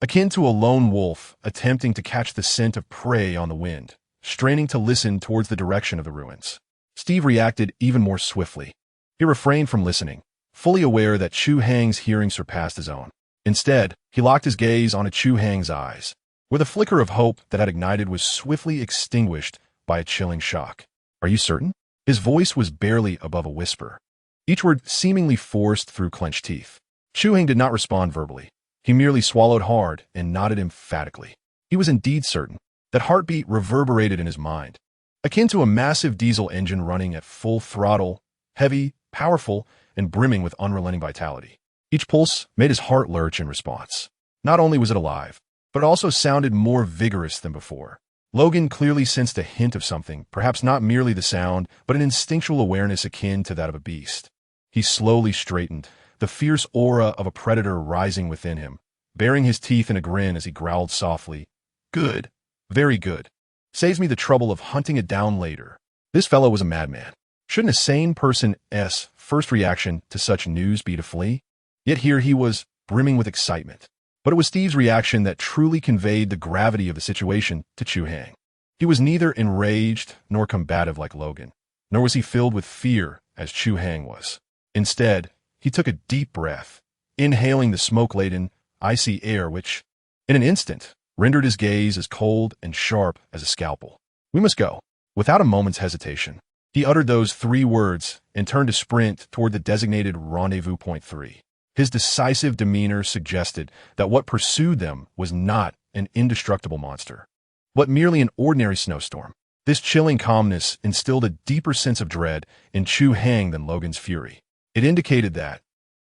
Speaker 1: akin to a lone wolf attempting to catch the scent of prey on the wind, straining to listen towards the direction of the ruins. Steve reacted even more swiftly. He refrained from listening, fully aware that Chu Hai's hearing surpassed his own. Instead, he locked his gaze onto Chu Hai's eyes, where the flicker of hope that had ignited was swiftly extinguished by a chilling shock. Are you certain? His voice was barely above a whisper, each word seemingly forced through clenched teeth. Chu Hai did not respond verbally. He merely swallowed hard and nodded emphatically. He was indeed certain. That heartbeat reverberated in his mind, akin to a massive diesel engine running at full throttle, heavy, powerful, and brimming with unrelenting vitality. Each pulse made his heart lurch in response. Not only was it alive, but it also sounded more vigorous than before. Logan clearly sensed a hint of something, perhaps not merely the sound, but an instinctual awareness akin to that of a beast. He slowly straightened, the fierce aura of a predator rising within him, baring his teeth in a grin as he growled softly, "Good, very good. Saves me the trouble of hunting it down later." This fellow was a madman. Shouldn't a sane person's first reaction to such news be to flee? Yet here he was, brimming with excitement. But it was Steve's reaction that truly conveyed the gravity of the situation to Chu Hai. He was neither enraged nor combative like Logan, nor was he filled with fear as Chu Hai was. Instead, he took a deep breath, inhaling the smoke-laden, icy air which, in an instant, rendered his gaze as cold and sharp as a scalpel. "We must go. Without a moment's hesitation, he uttered those 3 words and turned to sprint toward the designated rendezvous point 3. His decisive demeanor suggested that what pursued them was not an indestructible monster, but merely an ordinary snowstorm. This chilling calmness instilled a deeper sense of dread in Chu Hai than Logan's fury. It indicated that,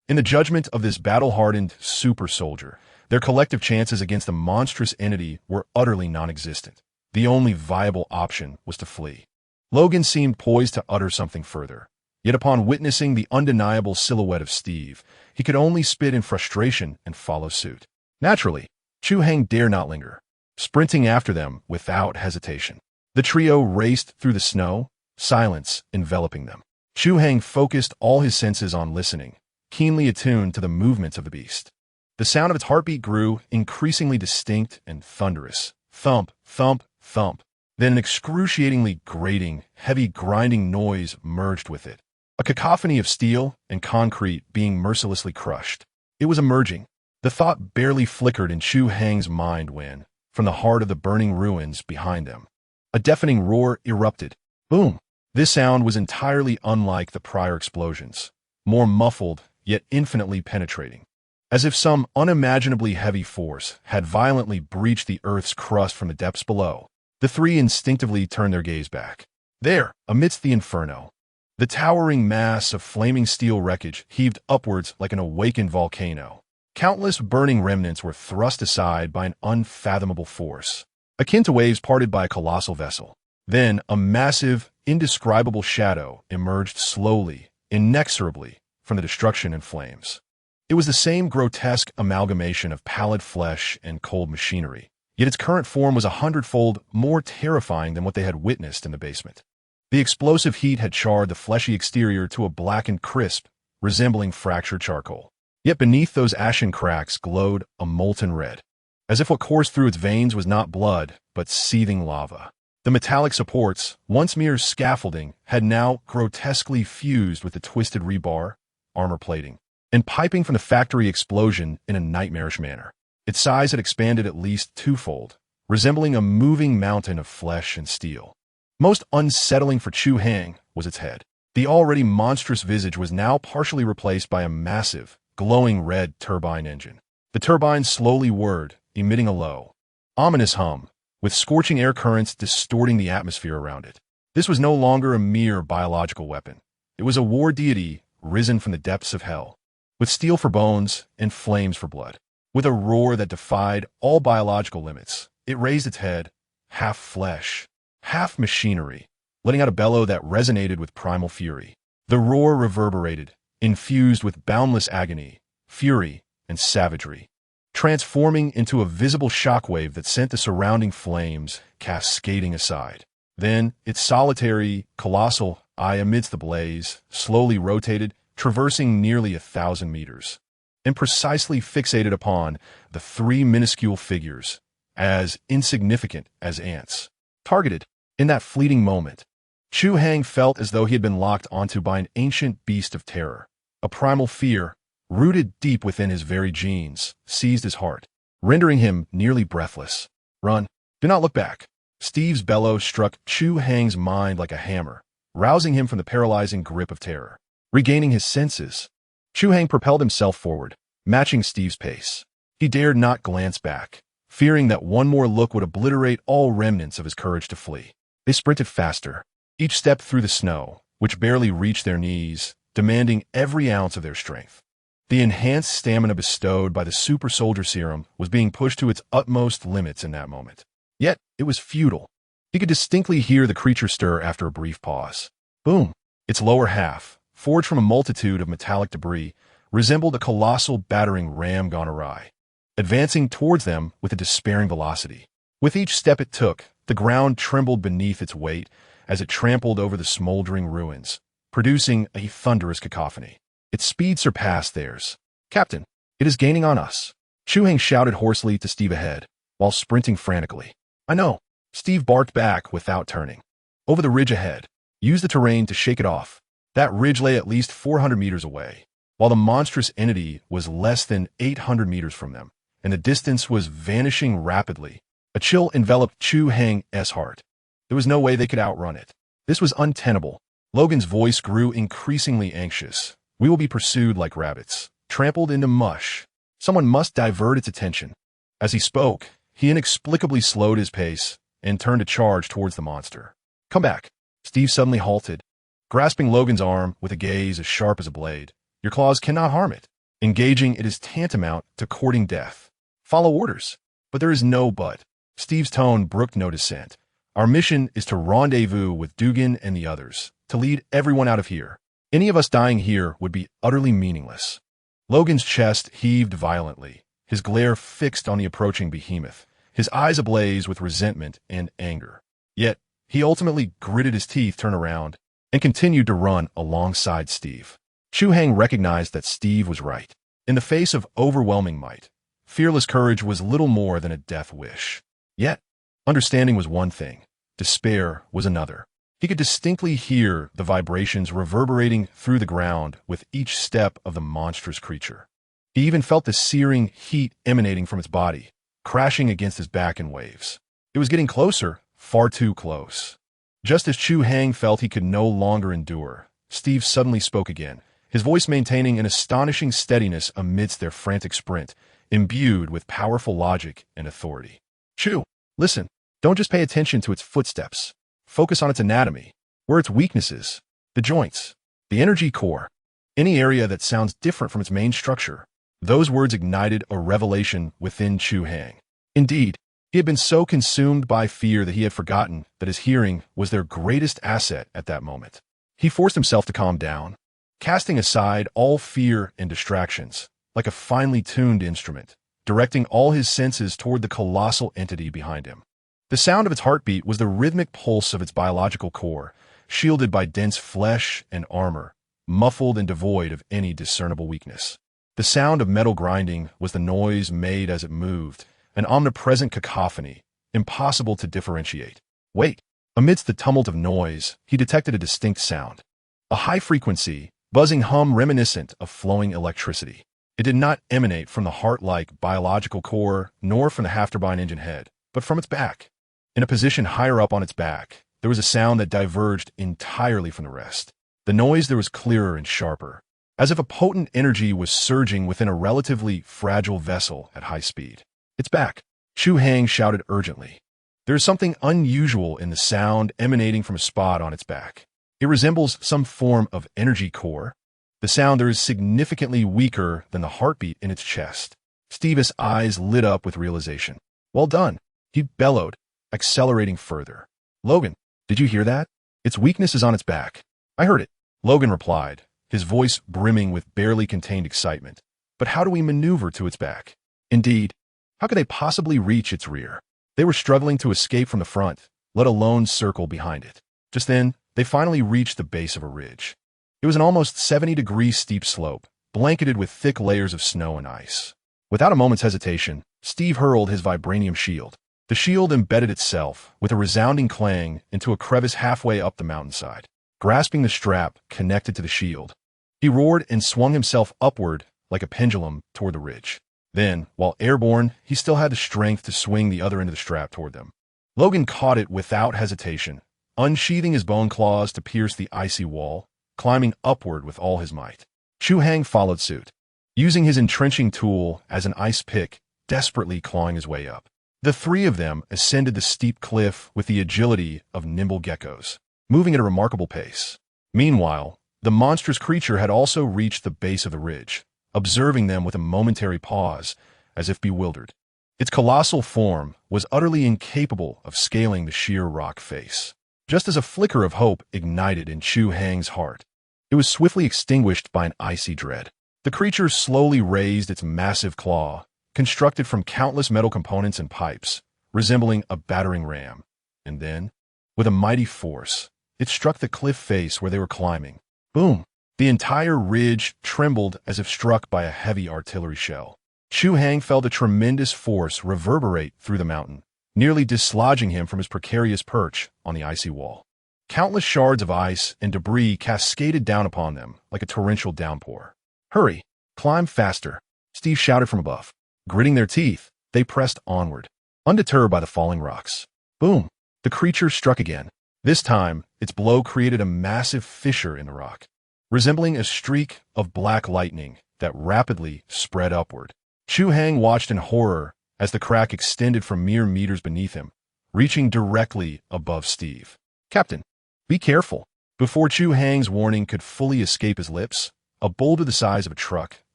Speaker 1: in the judgment of this battle-hardened super soldier, their collective chances against the monstrous entity were utterly non-existent. The only viable option was to flee. Logan seemed poised to utter something further, yet upon witnessing the undeniable silhouette of Steve, he could only spit in frustration and follow suit. Naturally, Chu Hai dared not linger, sprinting after them without hesitation. The trio raced through the snow, silence enveloping them. Chu Hai focused all his senses on listening, keenly attuned to the movements of the beast. The sound of its heartbeat grew increasingly distinct and thunderous. Thump, thump, thump. Then an excruciatingly grating, heavy grinding noise merged with it. A cacophony of steel and concrete being mercilessly crushed. It was emerging. The thought barely flickered in Chu Hai's mind when, from the heart of the burning ruins behind them, a deafening roar erupted. Boom! This sound was entirely unlike the prior explosions, more muffled yet infinitely penetrating. As if some unimaginably heavy force had violently breached the Earth's crust from the depths below, the 3 instinctively turned their gaze back. There, amidst the inferno, the towering mass of flaming steel wreckage heaved upwards like an awakened volcano. Countless burning remnants were thrust aside by an unfathomable force, akin to waves parted by a colossal vessel. Then a massive, indescribable shadow emerged slowly, inexorably, from the destruction and flames. It was the same grotesque amalgamation of pallid flesh and cold machinery, yet its current form was 100-fold more terrifying than what they had witnessed in the basement. The explosive heat had charred the fleshy exterior to a blackened crisp, resembling fractured charcoal. Yet beneath those ashen cracks glowed a molten red, as if what coursed through its veins was not blood, but seething lava. The metallic supports, once mere scaffolding, had now grotesquely fused with the twisted rebar, armor plating, and piping from the factory explosion in a nightmarish manner. Its size had expanded at least 2-fold, resembling a moving mountain of flesh and steel. Most unsettling for Chu Hai was its head. The already monstrous visage was now partially replaced by a massive, glowing red turbine engine. The turbine slowly whirred, emitting a low, ominous hum, with scorching air currents distorting the atmosphere around it. This was no longer a mere biological weapon. It was a war deity risen from the depths of hell, with steel for bones and flames for blood. With a roar that defied all biological limits, it raised its head, half flesh, half machinery, letting out a bellow that resonated with primal fury. The roar reverberated, infused with boundless agony, fury, and savagery, transforming into a visible shockwave that sent the surrounding flames cascading aside. Then, its solitary, colossal eye amidst the blaze slowly rotated, traversing nearly 1,000 meters, and precisely fixated upon the 3 minuscule figures, as insignificant as ants. Targeted. In that fleeting moment, Chu Hai felt as though he had been locked onto by an ancient beast of terror. A primal fear, rooted deep within his very genes, seized his heart, rendering him nearly breathless. Run. Do not look back. Steve's bellow struck Chu Hai's mind like a hammer, rousing him from the paralyzing grip of terror. Regaining his senses, Chu Hai propelled himself forward, matching Steve's pace. He dared not glance back, fearing that one more look would obliterate all remnants of his courage to flee. They sprinted faster, each step through the snow, which barely reached their knees, demanding every ounce of their strength. The enhanced stamina bestowed by the super soldier serum was being pushed to its utmost limits in that moment. Yet, it was futile. He could distinctly hear the creature stir after a brief pause. Boom! Its lower half, forged from a multitude of metallic debris, resembled a colossal battering ram gone awry, advancing towards them with a despairing velocity. With each step it took, the ground trembled beneath its weight as it trampled over the smoldering ruins, producing a thunderous cacophony. Its speed surpassed theirs. Captain, it is gaining on us. Chu Hai shouted hoarsely to Steve ahead, while sprinting frantically. I know. Steve barked back without turning. Over the ridge ahead. Use the terrain to shake it off. That ridge lay at least 400 meters away, while the monstrous entity was less than 800 meters from them, and the distance was vanishing rapidly. A chill enveloped Chu Hai's heart. There was no way they could outrun it. This was untenable. Logan's voice grew increasingly anxious. We will be pursued like rabbits, trampled into mush. Someone must divert its attention. As he spoke, he inexplicably slowed his pace and turned to charge towards the monster. Come back. Steve suddenly halted, grasping Logan's arm with a gaze as sharp as a blade. Your claws cannot harm it. Engaging it is tantamount to courting death. Follow orders. But there is no but. Steve's tone brooked no dissent. Our mission is to rendezvous with Dugan and the others, to lead everyone out of here. Any of us dying here would be utterly meaningless. Logan's chest heaved violently, his glare fixed on the approaching behemoth, his eyes ablaze with resentment and anger. Yet, he ultimately gritted his teeth, turned around, and continued to run alongside Steve. Chu Hai recognized that Steve was right. In the face of overwhelming might, fearless courage was little more than a death wish. Yet, understanding was one thing, despair was another. He could distinctly hear the vibrations reverberating through the ground with each step of the monstrous creature. He even felt the searing heat emanating from its body, crashing against his back in waves. It was getting closer, far too close. Just as Chu Hai felt he could no longer endure, Steve suddenly spoke again, his voice maintaining an astonishing steadiness amidst their frantic sprint, imbued with powerful logic and authority. Chu, listen, don't just pay attention to its footsteps. Focus on its anatomy, where its weaknesses, the joints, the energy core, any area that sounds different from its main structure. Those words ignited a revelation within Chu Hai. Indeed, he had been so consumed by fear that he had forgotten that his hearing was their greatest asset at that moment. He forced himself to calm down, casting aside all fear and distractions, like a finely tuned instrument, directing all his senses toward the colossal entity behind him. The sound of its heartbeat was the rhythmic pulse of its biological core, shielded by dense flesh and armor, muffled and devoid of any discernible weakness. The sound of metal grinding was the noise made as it moved, an omnipresent cacophony, impossible to differentiate. Wait! Amidst the tumult of noise, he detected a distinct sound. A high-frequency, buzzing hum reminiscent of flowing electricity. It did not emanate from the heart-like biological core, nor from the half-turbine engine head, but from its back. In a position higher up on its back, there was a sound that diverged entirely from the rest. The noise there was clearer and sharper, as if a potent energy was surging within a relatively fragile vessel at high speed. It's back, Chu Hai shouted urgently. There is something unusual in the sound emanating from a spot on its back. It resembles some form of energy core. The sound there is significantly weaker than the heartbeat in its chest. Steve's eyes lit up with realization. Well done, he bellowed, accelerating further. Logan, did you hear that? Its weakness is on its back. I heard it, Logan replied, his voice brimming with barely contained excitement. But how do we maneuver to its back? Indeed, how could they possibly reach its rear? They were struggling to escape from the front, let alone circle behind it. Just then, they finally reached the base of a ridge. It was an almost 70-degree steep slope, blanketed with thick layers of snow and ice. Without a moment's hesitation, Steve hurled his vibranium shield. The shield embedded itself, with a resounding clang, into a crevice halfway up the mountainside. Grasping the strap connected to the shield, he roared and swung himself upward like a pendulum toward the ridge. Then, while airborne, he still had the strength to swing the other end of the strap toward them. Logan caught it without hesitation, unsheathing his bone claws to pierce the icy wall, climbing upward with all his might. Chu Hai followed suit, using his entrenching tool as an ice pick, desperately clawing his way up. The three of them ascended the steep cliff with the agility of nimble geckos, moving at a remarkable pace. Meanwhile, the monstrous creature had also reached the base of the ridge, observing them with a momentary pause, as if bewildered. Its colossal form was utterly incapable of scaling the sheer rock face. Just as a flicker of hope ignited in Chu Hai's heart, it was swiftly extinguished by an icy dread. The creature slowly raised its massive claw, constructed from countless metal components and pipes, resembling a battering ram, and then, with a mighty force, it struck the cliff face where they were climbing. Boom! The entire ridge trembled as if struck by a heavy artillery shell. Chu Hai felt a tremendous force reverberate through the mountain, nearly dislodging him from his precarious perch on the icy wall. Countless shards of ice and debris cascaded down upon them like a torrential downpour. Hurry! Climb faster! Steve shouted from above. Gritting their teeth, they pressed onward, undeterred by the falling rocks. Boom! The creature struck again. This time, its blow created a massive fissure in the rock, resembling a streak of black lightning that rapidly spread upward. Chu Hai watched in horror as the crack extended from mere meters beneath him, reaching directly above Steve. "Captain, be careful." Before Chu Hai's warning could fully escape his lips, a boulder the size of a truck,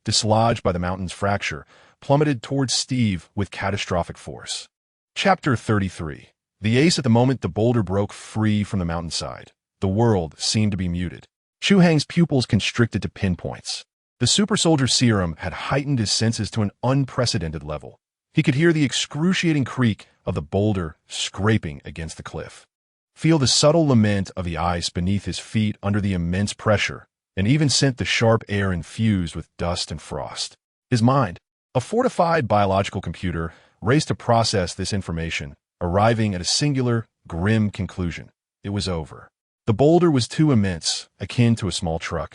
Speaker 1: dislodged by the mountain's fracture, plummeted towards Steve with catastrophic force. Chapter 33. The ace. At the moment the boulder broke free from the mountainside, the world seemed to be muted. Chu Hai's pupils constricted to pinpoints. The super soldier serum had heightened his senses to an unprecedented level. He could hear the excruciating creak of the boulder scraping against the cliff, feel the subtle lament of the ice beneath his feet under the immense pressure, and even scent the sharp air infused with dust and frost. His mind, a fortified biological computer, raced to process this information, arriving at a singular, grim conclusion. It was over. The boulder was too immense, akin to a small truck,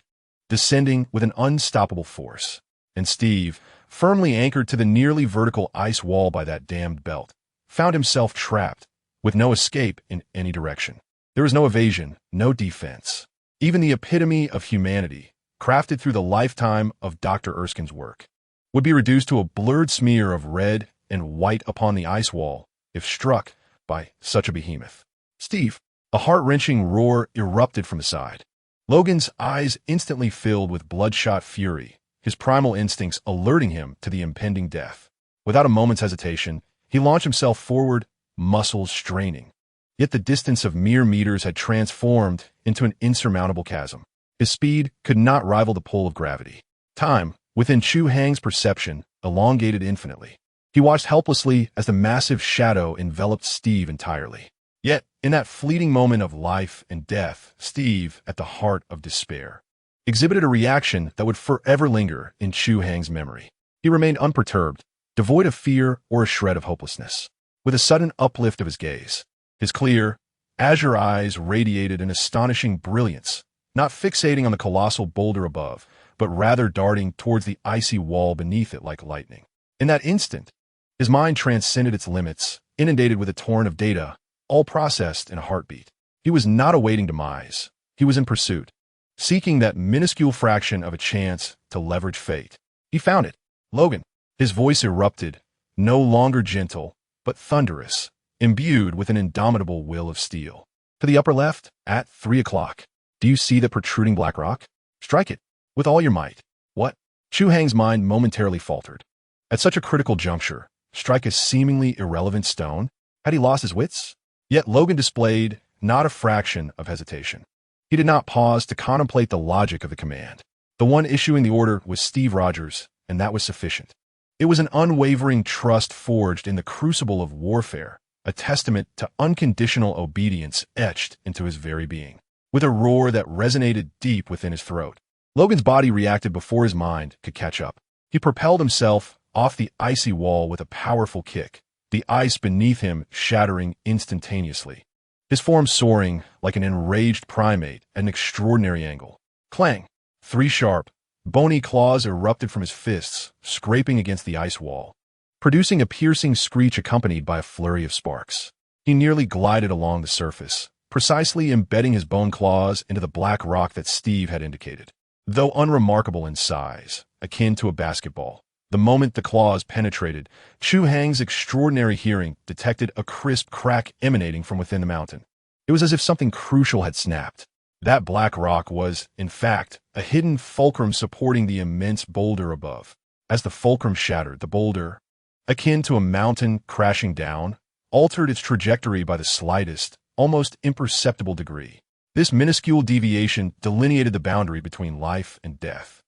Speaker 1: descending with an unstoppable force. And Steve, firmly anchored to the nearly vertical ice wall by that damned belt, found himself trapped, with no escape in any direction. There was no evasion, no defense. Even the epitome of humanity, crafted through the lifetime of Dr. Erskine's work, would be reduced to a blurred smear of red and white upon the ice wall if struck by such a behemoth. "Steve!" A heart-wrenching roar erupted from his side. Logan's eyes instantly filled with bloodshot fury, his primal instincts alerting him to the impending death. Without a moment's hesitation, he launched himself forward, muscles straining. Yet the distance of mere meters had transformed into an insurmountable chasm. His speed could not rival the pull of gravity. Time, within Chu Hai's perception, elongated infinitely. He watched helplessly as the massive shadow enveloped Steve entirely. Yet, in that fleeting moment of life and death, Steve, at the heart of despair, exhibited a reaction that would forever linger in Chu Hai's memory. He remained unperturbed, devoid of fear or a shred of hopelessness. With a sudden uplift of his gaze, his clear, azure eyes radiated an astonishing brilliance, not fixating on the colossal boulder above, but rather darting towards the icy wall beneath it like lightning. In that instant, his mind transcended its limits, inundated with a torrent of data, all processed in a heartbeat. He was not awaiting demise. He was in pursuit, seeking that minuscule fraction of a chance to leverage fate. He found it. "Logan." His voice erupted, no longer gentle, but thunderous, imbued with an indomitable will of steel. "To the upper left, at 3 o'clock. Do you see the protruding black rock? Strike it, with all your might." "What?" Chu Hai's mind momentarily faltered. At such a critical juncture, strike a seemingly irrelevant stone? Had he lost his wits? Yet Logan displayed not a fraction of hesitation. He did not pause to contemplate the logic of the command. The one issuing the order was Steve Rogers, and that was sufficient. It was an unwavering trust forged in the crucible of warfare, a testament to unconditional obedience etched into his very being. With a roar that resonated deep within his throat, Logan's body reacted before his mind could catch up. He propelled himself off the icy wall with a powerful kick, the ice beneath him shattering instantaneously, his form soaring like an enraged primate at an extraordinary angle. Clang! 3 sharp, bony claws erupted from his fists, scraping against the ice wall, producing a piercing screech accompanied by a flurry of sparks. He nearly glided along the surface, precisely embedding his bone claws into the black rock that Steve had indicated. Though unremarkable in size, akin to a basketball, the moment the claws penetrated, Chu Hai's extraordinary hearing detected a crisp crack emanating from within the mountain. It was as if something crucial had snapped. That black rock was, in fact, a hidden fulcrum supporting the immense boulder above. As the fulcrum shattered, the boulder, akin to a mountain crashing down, altered its trajectory by the slightest, almost imperceptible degree. This minuscule deviation delineated the boundary between life and death.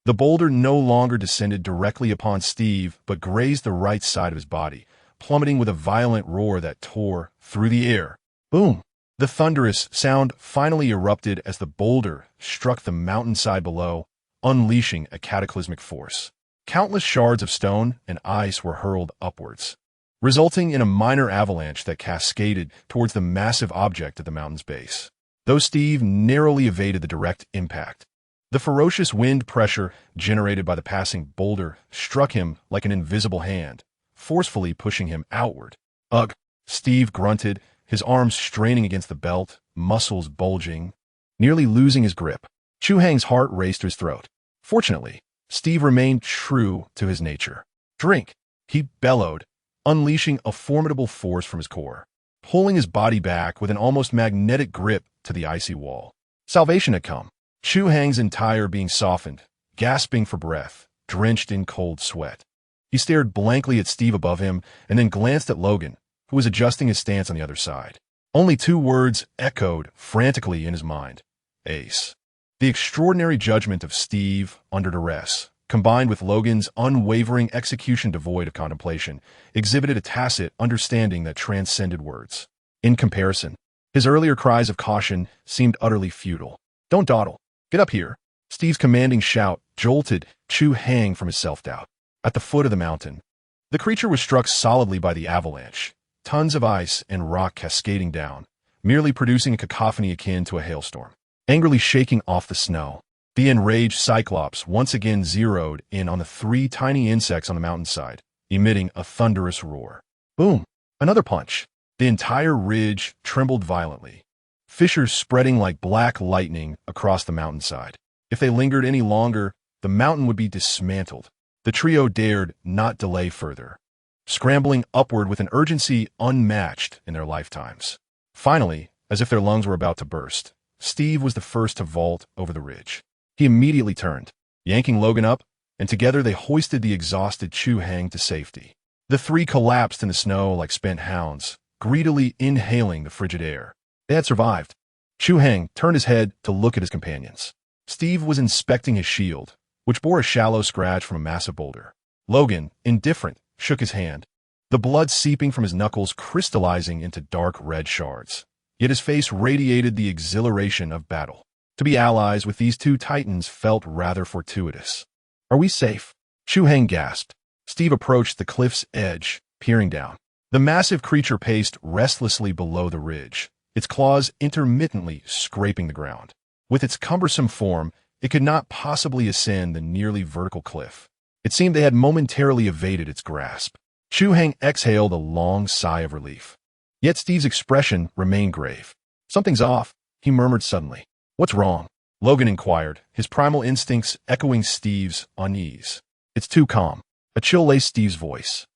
Speaker 1: The boulder no longer descended directly upon Steve, but grazed the right side of his body, plummeting with a violent roar that tore through the air. Boom! The thunderous sound finally erupted as the boulder struck the mountainside below, unleashing a cataclysmic force. Countless shards of stone and ice were hurled upwards, resulting in a minor avalanche that cascaded towards the massive object at the mountain's base. Though Steve narrowly evaded the direct impact, the ferocious wind pressure generated by the passing boulder struck him like an invisible hand, forcefully pushing him outward. "Ugh!" Steve grunted, his arms straining against the belt, muscles bulging, nearly losing his grip. Chu Hai's heart raced to his throat. Fortunately, Steve remained true to his nature. "Drink," he bellowed, unleashing a formidable force from his core, pulling his body back with an almost magnetic grip to the icy wall. Salvation had come. Chu Hai's entire being softened, gasping for breath, drenched in cold sweat. He stared blankly at Steve above him and then glanced at Logan, who was adjusting his stance on the other side. Only two words echoed frantically in his mind: ace. The extraordinary judgment of Steve under duress, combined with Logan's unwavering execution devoid of contemplation, exhibited a tacit understanding that transcended words. In comparison, his earlier cries of caution seemed utterly futile. "Don't dawdle. Get up here." Steve's commanding shout jolted Chu Hai from his self-doubt. At the foot of the mountain, the creature was struck solidly by the avalanche, tons of ice and rock cascading down, merely producing a cacophony akin to a hailstorm. Angrily shaking off the snow, the enraged Cyclops once again zeroed in on the three tiny insects on the mountainside, emitting a thunderous roar. Boom! Another punch. The entire ridge trembled violently, fissures spreading like black lightning across the mountainside. If they lingered any longer, the mountain would be dismantled. The trio dared not delay further, scrambling upward with an urgency unmatched in their lifetimes. Finally, as if their lungs were about to burst, Steve was the first to vault over the ridge. He immediately turned, yanking Logan up, and together they hoisted the exhausted Chu Hai to safety. The three collapsed in the snow like spent hounds, greedily inhaling the frigid air. They had survived. Chu Hai turned his head to look at his companions. Steve was inspecting his shield, which bore a shallow scratch from a massive boulder. Logan, indifferent, shook his hand, the blood seeping from his knuckles crystallizing into dark red shards. Yet his face radiated the exhilaration of battle. To be allies with these two titans felt rather fortuitous. "Are we safe?" Chu Hai gasped. Steve approached the cliff's edge, peering down. The massive creature paced restlessly below the ridge, its claws intermittently scraping the ground. With its cumbersome form, it could not possibly ascend the nearly vertical cliff. It seemed they had momentarily evaded its grasp. Chu Hai exhaled a long sigh of relief. Yet Steve's expression remained grave. "Something's off," he murmured suddenly. "What's wrong?" Logan inquired, his primal instincts echoing Steve's unease. "It's too calm." A chill laced Steve's voice.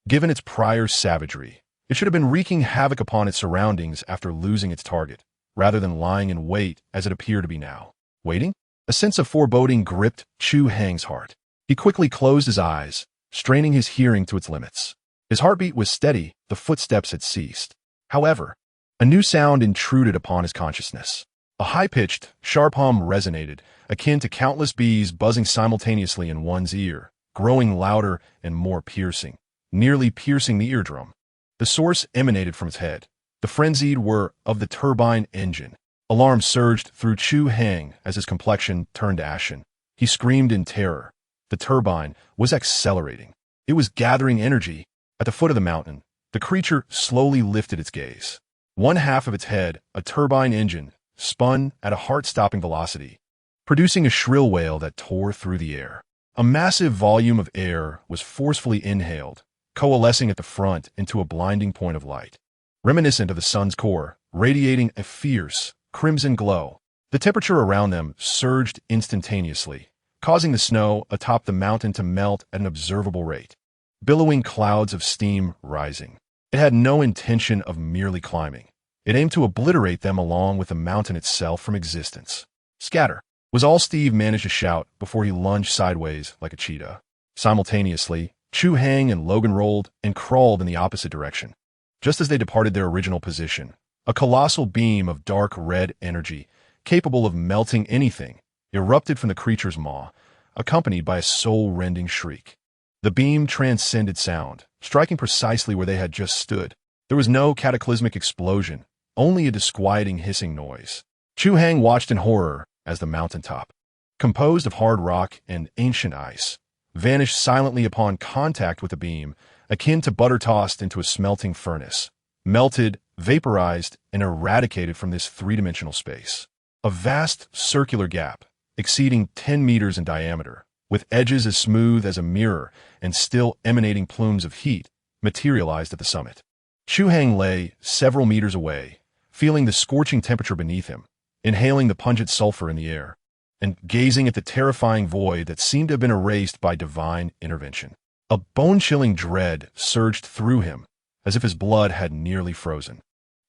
Speaker 1: Given its prior savagery, it should have been wreaking havoc upon its surroundings after losing its target, rather than lying in wait as it appeared to be now. Waiting? A sense of foreboding gripped Chu Hai's heart. He quickly closed his eyes, straining his hearing to its limits. His heartbeat was steady, the footsteps had ceased. However, a new sound intruded upon his consciousness. A high-pitched, sharp hum resonated, akin to countless bees buzzing simultaneously in one's ear, growing louder and more piercing, nearly piercing the eardrum. The source emanated from his head. The frenzied whir of the turbine engine. Alarm surged through Chu Hai as his complexion turned ashen. He screamed in terror. The turbine was accelerating. It was gathering energy. At the foot of the mountain, the creature slowly lifted its gaze. One half of its head, a turbine engine, spun at a heart-stopping velocity, producing a shrill wail that tore through the air. A massive volume of air was forcefully inhaled, coalescing at the front into a blinding point of light, reminiscent of the sun's core, radiating a fierce, crimson glow. The temperature around them surged instantaneously, causing the snow atop the mountain to melt at an observable rate, billowing clouds of steam rising. It had no intention of merely climbing. It aimed to obliterate them along with the mountain itself from existence. "Scatter," was all Steve managed to shout before he lunged sideways like a cheetah. Simultaneously, Chu Hai and Logan rolled and crawled in the opposite direction. Just as they departed their original position, a colossal beam of dark red energy, capable of melting anything, erupted from the creature's maw, accompanied by a soul-rending shriek. The beam transcended sound, striking precisely where they had just stood. There was no cataclysmic explosion, only a disquieting hissing noise. Chu Hai watched in horror as the mountaintop, composed of hard rock and ancient ice, vanished silently upon contact with the beam, akin to butter tossed into a smelting furnace, melted, vaporized, and eradicated from this three-dimensional space. A vast circular gap, exceeding 10 meters in diameter, with edges as smooth as a mirror and still emanating plumes of heat, materialized at the summit. Chu Hai lay several meters away, feeling the scorching temperature beneath him, inhaling the pungent sulfur in the air, and gazing at the terrifying void that seemed to have been erased by divine intervention. A bone-chilling dread surged through him, as if his blood had nearly frozen.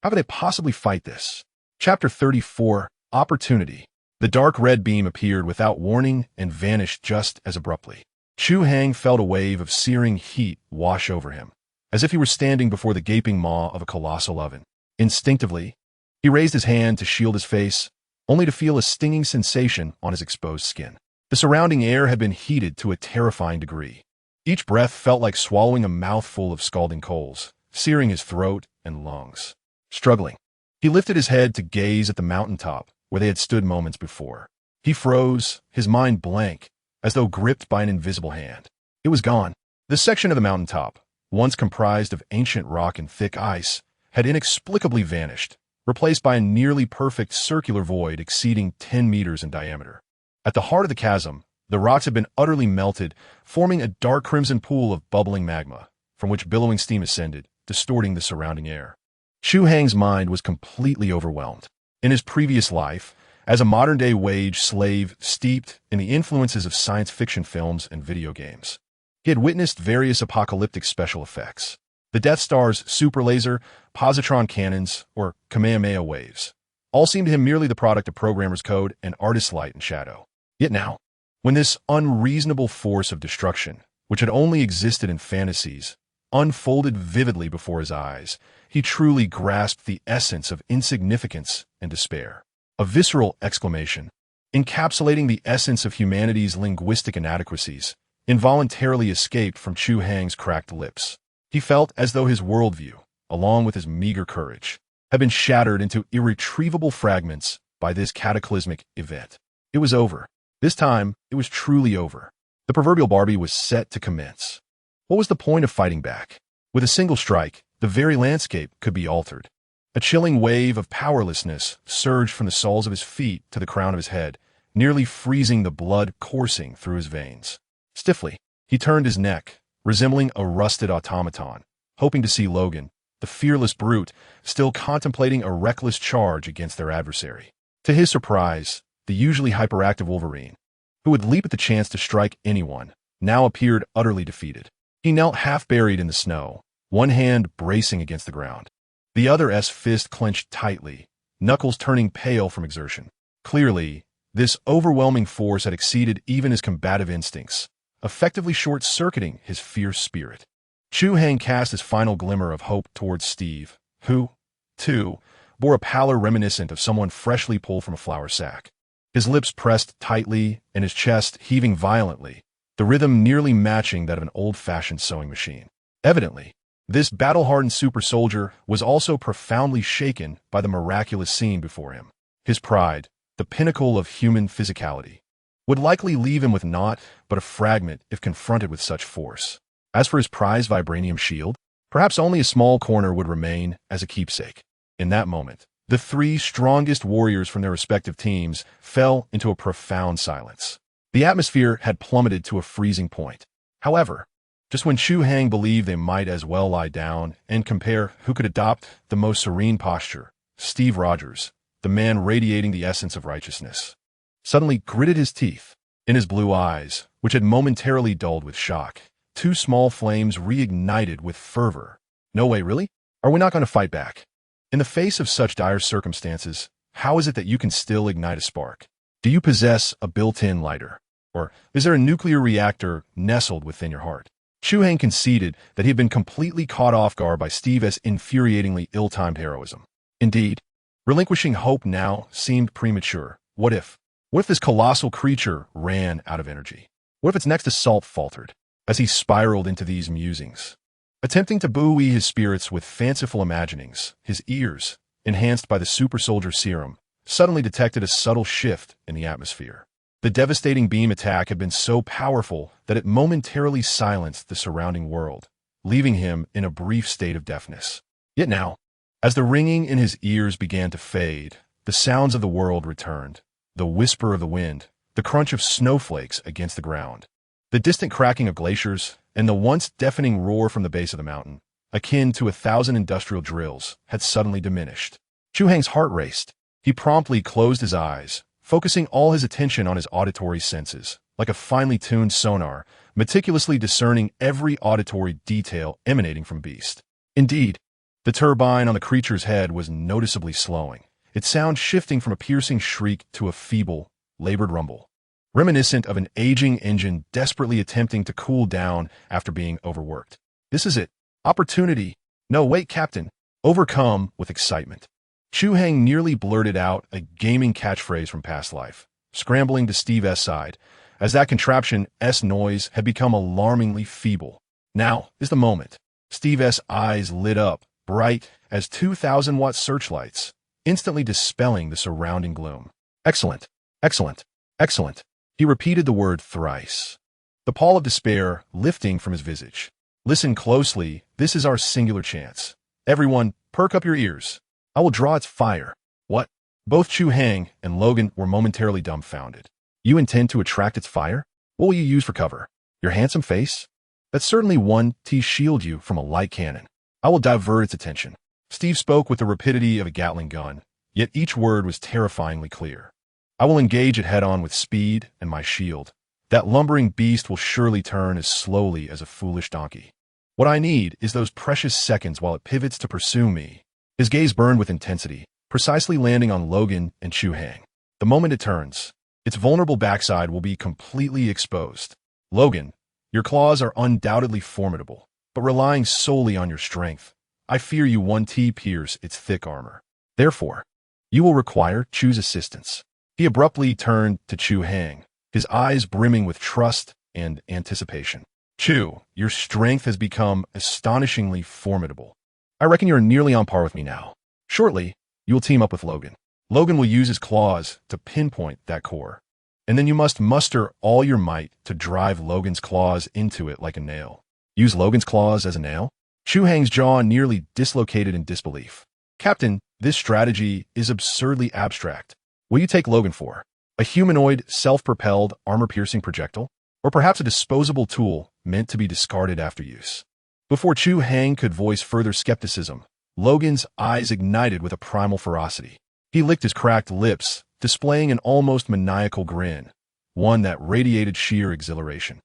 Speaker 1: How could they possibly fight this? Chapter 34, Opportunity. The dark red beam appeared without warning and vanished just as abruptly. Chu Hai felt a wave of searing heat wash over him, as if he were standing before the gaping maw of a colossal oven. Instinctively, he raised his hand to shield his face, only to feel a stinging sensation on his exposed skin. The surrounding air had been heated to a terrifying degree. Each breath felt like swallowing a mouthful of scalding coals, searing his throat and lungs. Struggling, he lifted his head to gaze at the mountaintop where they had stood moments before. He froze, his mind blank, as though gripped by an invisible hand. It was gone. The section of the mountaintop, once comprised of ancient rock and thick ice, had inexplicably vanished, replaced by a nearly perfect circular void exceeding 10 meters in diameter. At the heart of the chasm, the rocks had been utterly melted, forming a dark crimson pool of bubbling magma, from which billowing steam ascended, distorting the surrounding air. Chu Hai's mind was completely overwhelmed. In his previous life, as a modern-day wage slave steeped in the influences of science fiction films and video games, he had witnessed various apocalyptic special effects. The Death Star's super laser, positron cannons, or Kamehameha waves, all seemed to him merely the product of programmer's code and artist's light and shadow. Yet now, when this unreasonable force of destruction, which had only existed in fantasies, unfolded vividly before his eyes, he truly grasped the essence of insignificance and despair. A visceral exclamation, encapsulating the essence of humanity's linguistic inadequacies, involuntarily escaped from Chu Hai's cracked lips. He felt as though his worldview, along with his meager courage, had been shattered into irretrievable fragments by this cataclysmic event. It was over. This time, it was truly over. The proverbial Barbie was set to commence. What was the point of fighting back? With a single strike, the very landscape could be altered. A chilling wave of powerlessness surged from the soles of his feet to the crown of his head, nearly freezing the blood coursing through his veins. Stiffly, he turned his neck, resembling a rusted automaton, hoping to see Logan, the fearless brute, still contemplating a reckless charge against their adversary. To his surprise, the usually hyperactive Wolverine, who would leap at the chance to strike anyone, now appeared utterly defeated. He knelt half-buried in the snow, one hand bracing against the ground. The other's fist clenched tightly, knuckles turning pale from exertion. Clearly, this overwhelming force had exceeded even his combative instincts, effectively short-circuiting his fierce spirit. Chu Hai cast his final glimmer of hope towards Steve, who, too, bore a pallor reminiscent of someone freshly pulled from a flour sack. His lips pressed tightly and his chest heaving violently, the rhythm nearly matching that of an old-fashioned sewing machine. Evidently, this battle-hardened super soldier was also profoundly shaken by the miraculous scene before him. His pride, the pinnacle of human physicality, would likely leave him with naught but a fragment if confronted with such force. As for his prized vibranium shield, perhaps only a small corner would remain as a keepsake. In that moment, the three strongest warriors from their respective teams fell into a profound silence. The atmosphere had plummeted to a freezing point. However, just when Chu Hai believed they might as well lie down and compare who could adopt the most serene posture, Steve Rogers, the man radiating the essence of righteousness, suddenly gritted his teeth. In his blue eyes, which had momentarily dulled with shock, two small flames reignited with fervor. No way, really? Are we not going to fight back? In the face of such dire circumstances, how is it that you can still ignite a spark? Do you possess a built-in lighter? Or is there a nuclear reactor nestled within your heart? Chu Hai conceded that he had been completely caught off guard by Steve's infuriatingly ill-timed heroism. Indeed, relinquishing hope now seemed premature. What if this colossal creature ran out of energy? What if its next assault faltered? As he spiraled into these musings, attempting to buoy his spirits with fanciful imaginings, his ears, enhanced by the super soldier serum, suddenly detected a subtle shift in the atmosphere. The devastating beam attack had been so powerful that it momentarily silenced the surrounding world, leaving him in a brief state of deafness. Yet now, as the ringing in his ears began to fade, the sounds of the world returned, the whisper of the wind, the crunch of snowflakes against the ground, the distant cracking of glaciers, and the once deafening roar from the base of the mountain, akin to 1,000 industrial drills, had suddenly diminished. Chu Hang's heart raced. He promptly closed his eyes, focusing all his attention on his auditory senses, like a finely tuned sonar, meticulously discerning every auditory detail emanating from beast. Indeed, the turbine on the creature's head was noticeably slowing, its sound shifting from a piercing shriek to a feeble, labored rumble, reminiscent of an aging engine desperately attempting to cool down after being overworked. This is it. Opportunity. No, wait, Captain. Overcome with excitement. Chu Hang nearly blurted out a gaming catchphrase from past life, scrambling to Steve's side, as that contraption's noise had become alarmingly feeble. Now is the moment. Steve's eyes lit up, bright as 2,000-watt searchlights, instantly dispelling the surrounding gloom. Excellent, excellent, excellent. He repeated the word thrice, the pall of despair lifting from his visage. Listen closely, this is our singular chance. Everyone, perk up your ears. I will draw its fire. What? Both Chu Hang and Logan were momentarily dumbfounded. You intend to attract its fire? What will you use for cover? Your handsome face? That's certainly one to shield you from a light cannon. I will divert its attention. Steve spoke with the rapidity of a Gatling gun, yet each word was terrifyingly clear. I will engage it head-on with speed and my shield. That lumbering beast will surely turn as slowly as a foolish donkey. What I need is those precious seconds while it pivots to pursue me. His gaze burned with intensity, precisely landing on Logan and Chu Hang. The moment it turns, its vulnerable backside will be completely exposed. Logan, your claws are undoubtedly formidable, but relying solely on your strength, I fear you won't pierce its thick armor. Therefore, you will require Chu's assistance. He abruptly turned to Chu Hang, his eyes brimming with trust and anticipation. Chu, your strength has become astonishingly formidable. I reckon you're nearly on par with me now. Shortly, you will team up with Logan. Logan will use his claws to pinpoint that core, and then you must muster all your might to drive Logan's claws into it like a nail. Use Logan's claws as a nail? Chu Hang's jaw nearly dislocated in disbelief. Captain, this strategy is absurdly abstract. What do you take Logan for? A humanoid, self-propelled, armor-piercing projectile? Or perhaps a disposable tool meant to be discarded after use? Before Chu Hang could voice further skepticism, Logan's eyes ignited with a primal ferocity. He licked his cracked lips, displaying an almost maniacal grin, one that radiated sheer exhilaration.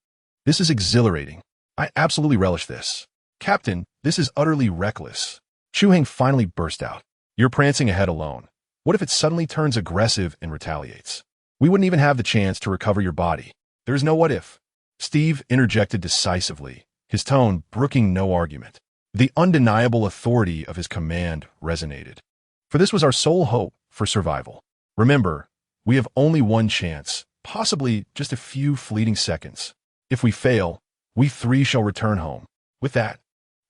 Speaker 1: This is exhilarating. I absolutely relish this. Captain, this is utterly reckless. Chu Hang finally burst out. You're prancing ahead alone. What if it suddenly turns aggressive and retaliates? We wouldn't even have the chance to recover your body. There is no what if. Steve interjected decisively, his tone brooking no argument. The undeniable authority of his command resonated. For this was our sole hope for survival. Remember, we have only one chance, possibly just a few fleeting seconds. If we fail, we three shall return home. With that,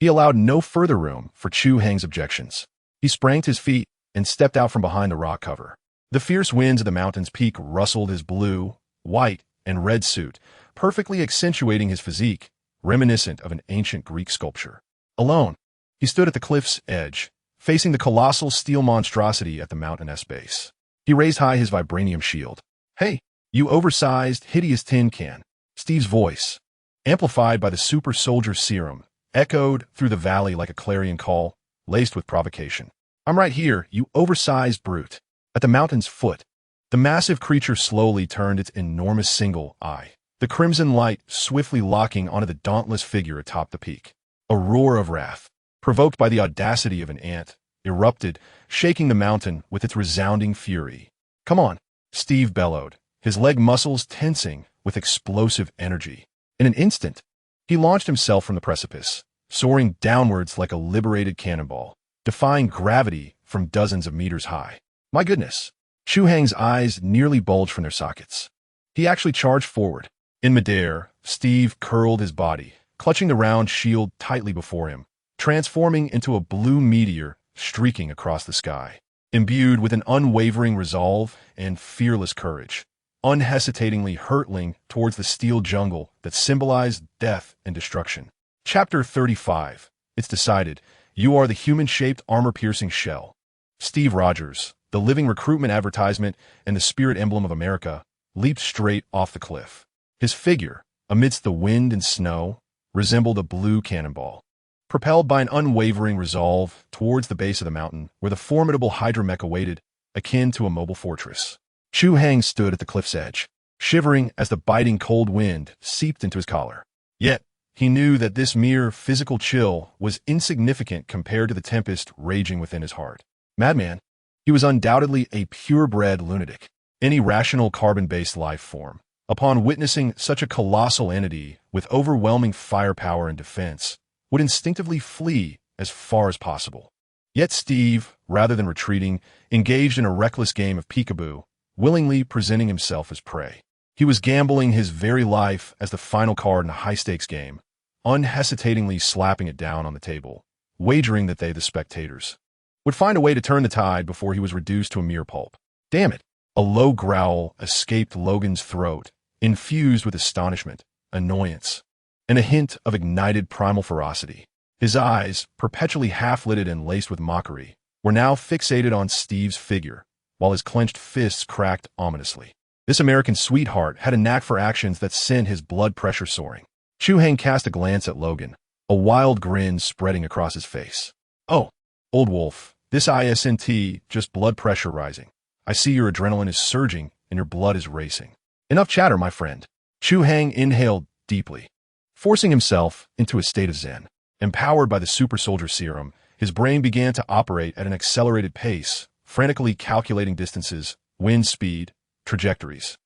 Speaker 1: he allowed no further room for Chu Hang's objections. He sprang to his feet and stepped out from behind the rock cover. The fierce winds of the mountain's peak rustled his blue, white, and red suit, perfectly accentuating his physique, reminiscent of an ancient Greek sculpture. Alone, he stood at the cliff's edge, facing the colossal steel monstrosity at the mountain's base. He raised high his vibranium shield. Hey, you oversized, hideous tin can. Steve's voice, amplified by the super soldier serum, echoed through the valley like a clarion call, laced with provocation. I'm right here, you oversized brute. At the mountain's foot, the massive creature slowly turned its enormous single eye, the crimson light swiftly locking onto the dauntless figure atop the peak. A roar of wrath, provoked by the audacity of an ant, erupted, shaking the mountain with its resounding fury. Come on, Steve bellowed, his leg muscles tensing with explosive energy. In an instant, he launched himself from the precipice, soaring downwards like a liberated cannonball, defying gravity from dozens of meters high. My goodness! Chu Hang's eyes nearly bulged from their sockets. He actually charged forward. In midair, Steve curled his body, clutching the round shield tightly before him, transforming into a blue meteor streaking across the sky. Imbued with an unwavering resolve and fearless courage, unhesitatingly hurtling towards the steel jungle that symbolized death and destruction. Chapter 35. It's decided. You are the human-shaped armor-piercing shell. Steve Rogers, the living recruitment advertisement and the spirit emblem of America, leaped straight off the cliff. His figure, amidst the wind and snow, resembled a blue cannonball. propelled by an unwavering resolve towards the base of the mountain where the formidable Hydra mech awaited, akin to a mobile fortress. Chu Hai stood at the cliff's edge, shivering as the biting cold wind seeped into his collar. Yet, he knew that this mere physical chill was insignificant compared to the tempest raging within his heart. Madman, he was undoubtedly a purebred lunatic, an irrational carbon-based life form. Upon witnessing such a colossal entity with overwhelming firepower and defense, would instinctively flee as far as possible. Yet Steve, rather than retreating, engaged in a reckless game of peekaboo, willingly presenting himself as prey. He was gambling his very life as the final card in a high-stakes game, unhesitatingly slapping it down on the table, wagering that they, the spectators, would find a way to turn the tide before he was reduced to a mere pulp. Damn it! A low growl escaped Logan's throat, infused with astonishment, annoyance, and a hint of ignited primal ferocity. His eyes, perpetually half-lidded and laced with mockery, were now fixated on Steve's figure, while his clenched fists cracked ominously. This American sweetheart had a knack for actions that sent his blood pressure soaring. Chu Hai cast a glance at Logan, a wild grin spreading across his face. "Oh, old wolf, this isn't just blood pressure rising. I see your adrenaline is surging and your blood is racing. Enough chatter, my friend." Chu Hai inhaled deeply, forcing himself into a state of zen. Empowered by the super soldier serum, his brain began to operate at an accelerated pace, frantically calculating distances, wind speed, trajectories,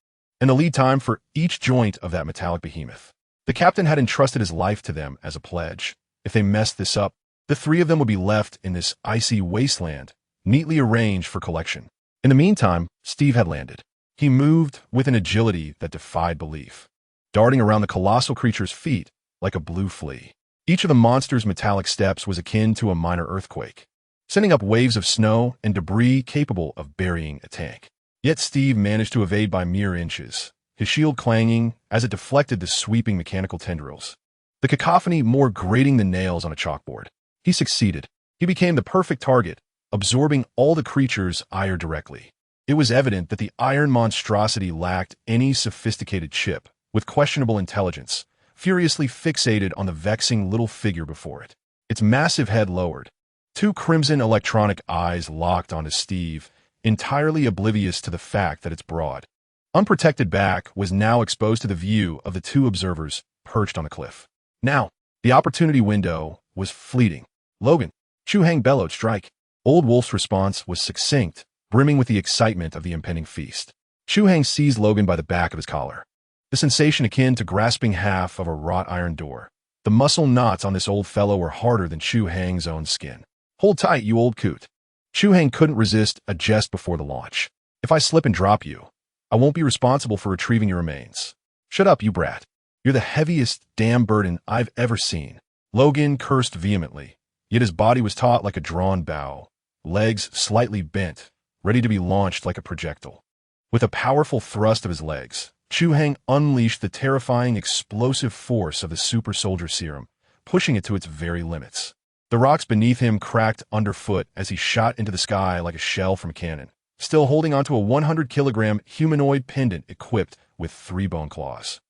Speaker 1: and the lead time for each joint of that metallic behemoth. The captain had entrusted his life to them as a pledge. If they messed this up, the three of them would be left in this icy wasteland, neatly arranged for collection. In the meantime, Steve had landed. He moved with an agility that defied belief, darting around the colossal creature's feet like a blue flea. Each of the monster's metallic steps was akin to a minor earthquake, sending up waves of snow and debris capable of burying a tank. Yet Steve managed to evade by mere inches, his shield clanging as it deflected the sweeping mechanical tendrils, the cacophony more grating than nails on a chalkboard. He succeeded. He became the perfect target, absorbing all the creature's ire directly. It was evident that the iron monstrosity lacked any sophisticated chip, with questionable intelligence, furiously fixated on the vexing little figure before it. Its massive head lowered. Two crimson electronic eyes locked onto Steve, entirely oblivious to the fact that its broad, unprotected back was now exposed to the view of the two observers perched on the cliff. Now, the opportunity window was fleeting. "Logan!" Chu Hai bellowed, "Strike!" Old Wolf's response was succinct, brimming with the excitement of the impending feast. Chu Hai seized Logan by the back of his collar, the sensation akin to grasping half of a wrought iron door. The muscle knots on this old fellow were harder than Chu Hai's own skin. "Hold tight, you old coot." Chu Hai couldn't resist a jest before the launch. "If I slip and drop you, I won't be responsible for retrieving your remains." "Shut up, you brat. You're the heaviest damn burden I've ever seen." Logan cursed vehemently, yet his body was taut like a drawn bow, legs slightly bent, ready to be launched like a projectile. With a powerful thrust of his legs, Chu Hai unleashed the terrifying explosive force of the super soldier serum, pushing it to its very limits. The rocks beneath him cracked underfoot as he shot into the sky like a shell from a cannon, still holding onto a 100-kilogram humanoid pendant equipped with 3 bone claws.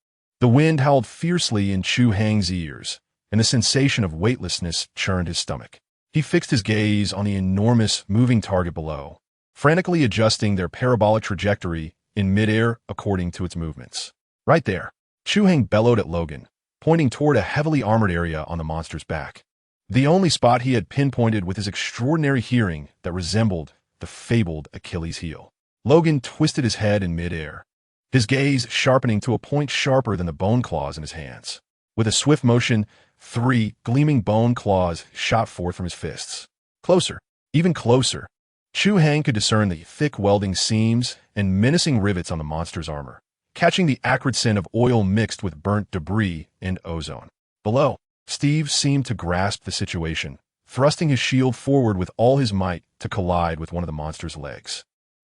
Speaker 1: The wind howled fiercely in Chu Hai's ears, and the sensation of weightlessness churned his stomach. He fixed his gaze on the enormous, moving target below, frantically adjusting their parabolic trajectory in midair according to its movements. "Right there!" Chu Hai bellowed at Logan, pointing toward a heavily armored area on the monster's back, the only spot he had pinpointed with his extraordinary hearing that resembled the fabled Achilles' heel. Logan twisted his head in midair, his gaze sharpening to a point sharper than the bone claws in his hands. With a swift motion, 3 gleaming bone claws shot forth from his fists. Closer, even closer. Chu Hai could discern the thick welding seams and menacing rivets on the monster's armor, catching the acrid scent of oil mixed with burnt debris and ozone. Below, Steve seemed to grasp the situation, thrusting his shield forward with all his might to collide with one of the monster's legs.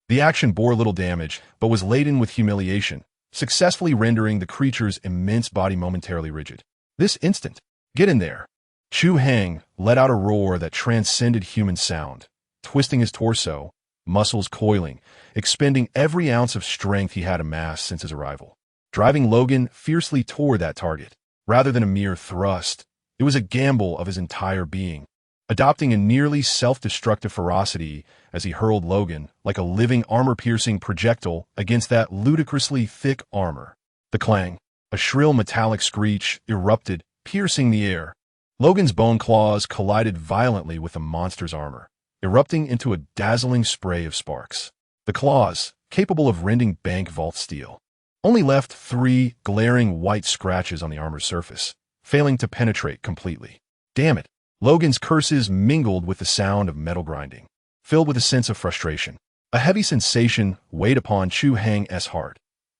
Speaker 1: The action bore little damage, but was laden with humiliation, successfully rendering the creature's immense body momentarily rigid. This instant, "Get in there!" Chu Hai let out a roar that transcended human sound, twisting his torso, muscles coiling, expending every ounce of strength he had amassed since his arrival, driving Logan fiercely toward that target. Rather than a mere thrust, It was a gamble of his entire being, adopting a nearly self-destructive ferocity as he hurled Logan like a living armor-piercing projectile against that ludicrously thick armor. The clang, a shrill metallic screech, erupted, piercing the air. Logan's bone claws collided violently with the monster's armor, erupting into a dazzling spray of sparks. The claws, capable of rending bank vault steel, only left 3 glaring white scratches on the armor's surface, failing to penetrate completely. Damn it! Logan's curses mingled with the sound of metal grinding, filled with a sense of frustration. A heavy sensation weighed upon Chu Hai's heart.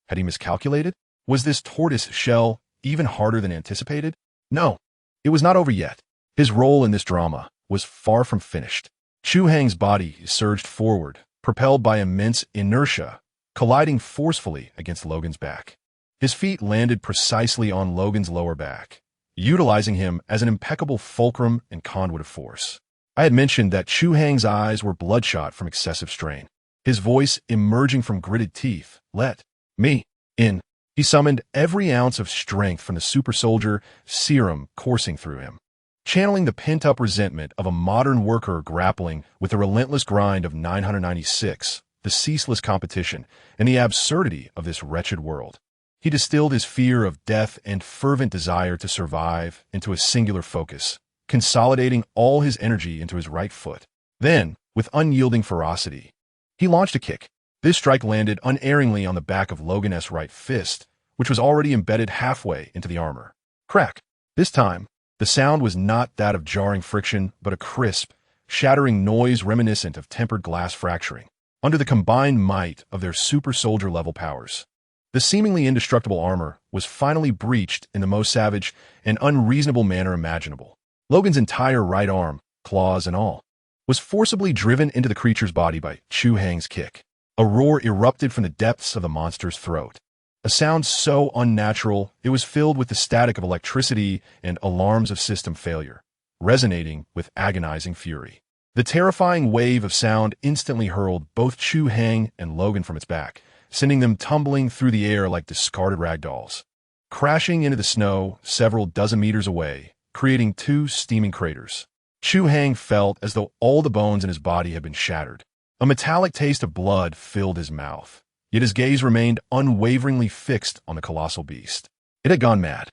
Speaker 1: Had he miscalculated? Was this tortoise shell even harder than anticipated? No, it was not over yet. His role in this drama was far from finished. Chu Hai's body surged forward, propelled by immense inertia, colliding forcefully against Logan's back. His feet landed precisely on Logan's lower back, utilizing him as an impeccable fulcrum and conduit of force. I had mentioned that Chu Hai's eyes were bloodshot from excessive strain. His voice, emerging from gritted teeth, "Let me in." He summoned every ounce of strength from the super soldier serum coursing through him, channeling the pent-up resentment of a modern worker grappling with the relentless grind of 996, the ceaseless competition, and the absurdity of this wretched world. He distilled his fear of death and fervent desire to survive into a singular focus, consolidating all his energy into his right foot. Then, with unyielding ferocity, he launched a kick. This strike landed unerringly on the back of Logan's right fist, which was already embedded halfway into the armor. Crack! This time, the sound was not that of jarring friction, but a crisp, shattering noise reminiscent of tempered glass fracturing. Under the combined might of their super soldier-level powers, the seemingly indestructible armor was finally breached in the most savage and unreasonable manner imaginable. Logan's entire right arm, claws and all, was forcibly driven into the creature's body by Chu Hai's kick. A roar erupted from the depths of the monster's throat. A sound so unnatural, it was filled with the static of electricity and alarms of system failure, resonating with agonizing fury. The terrifying wave of sound instantly hurled both Chu Hai and Logan from its back, sending them tumbling through the air like discarded ragdolls, crashing into the snow several dozen meters away, creating 2 steaming craters. Chu Hai felt as though all the bones in his body had been shattered. A metallic taste of blood filled his mouth, yet his gaze remained unwaveringly fixed on the colossal beast. It had gone mad.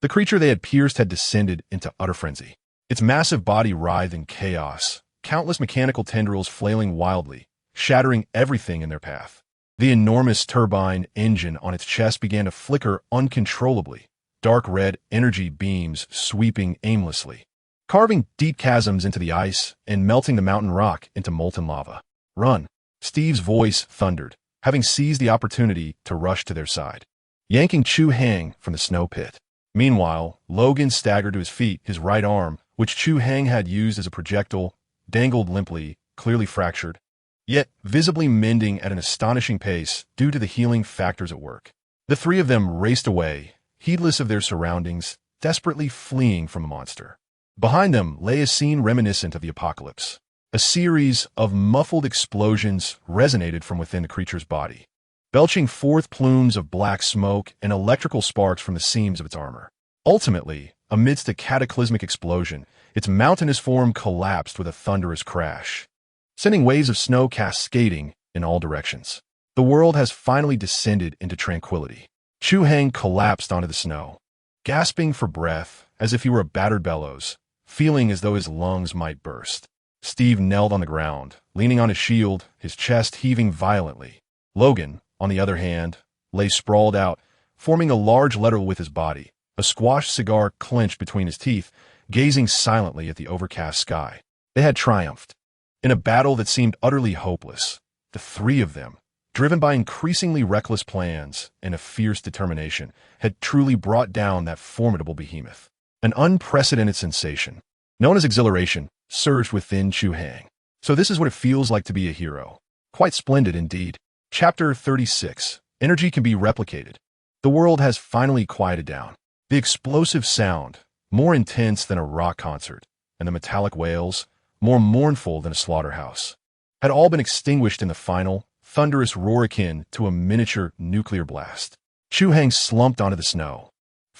Speaker 1: The creature they had pierced had descended into utter frenzy. Its massive body writhed in chaos, countless mechanical tendrils flailing wildly, shattering everything in their path. The enormous turbine engine on its chest began to flicker uncontrollably, dark red energy beams sweeping aimlessly, carving deep chasms into the ice and melting the mountain rock into molten lava. "Run!" Steve's voice thundered, having seized the opportunity to rush to their side, yanking Chu Hai from the snow pit. Meanwhile, Logan staggered to his feet, his right arm, which Chu Hai had used as a projectile, dangled limply, clearly fractured, yet visibly mending at an astonishing pace due to the healing factors at work. The 3 of them raced away, heedless of their surroundings, desperately fleeing from a monster. Behind them lay a scene reminiscent of the apocalypse. A series of muffled explosions resonated from within the creature's body, belching forth plumes of black smoke and electrical sparks from the seams of its armor. Ultimately, amidst a cataclysmic explosion, its mountainous form collapsed with a thunderous crash, sending waves of snow cascading in all directions. The world has finally descended into tranquility. Chu Hai collapsed onto the snow, gasping for breath as if he were a battered bellows, feeling as though his lungs might burst. Steve knelt on the ground, leaning on his shield, his chest heaving violently. Logan, on the other hand, lay sprawled out, forming a large letter with his body, a squashed cigar clenched between his teeth, gazing silently at the overcast sky. They had triumphed. In a battle that seemed utterly hopeless, the 3 of them, driven by increasingly reckless plans and a fierce determination, had truly brought down that formidable behemoth. An unprecedented sensation, known as exhilaration, surged within Chu Hai. So this is what it feels like to be a hero. Quite splendid indeed. Chapter 36. Energy can be replicated. The world has finally quieted down. The explosive sound, more intense than a rock concert, and the metallic wails, more mournful than a slaughterhouse, had all been extinguished in the final, thunderous roar akin to a miniature nuclear blast. Chu Hai slumped onto the snow,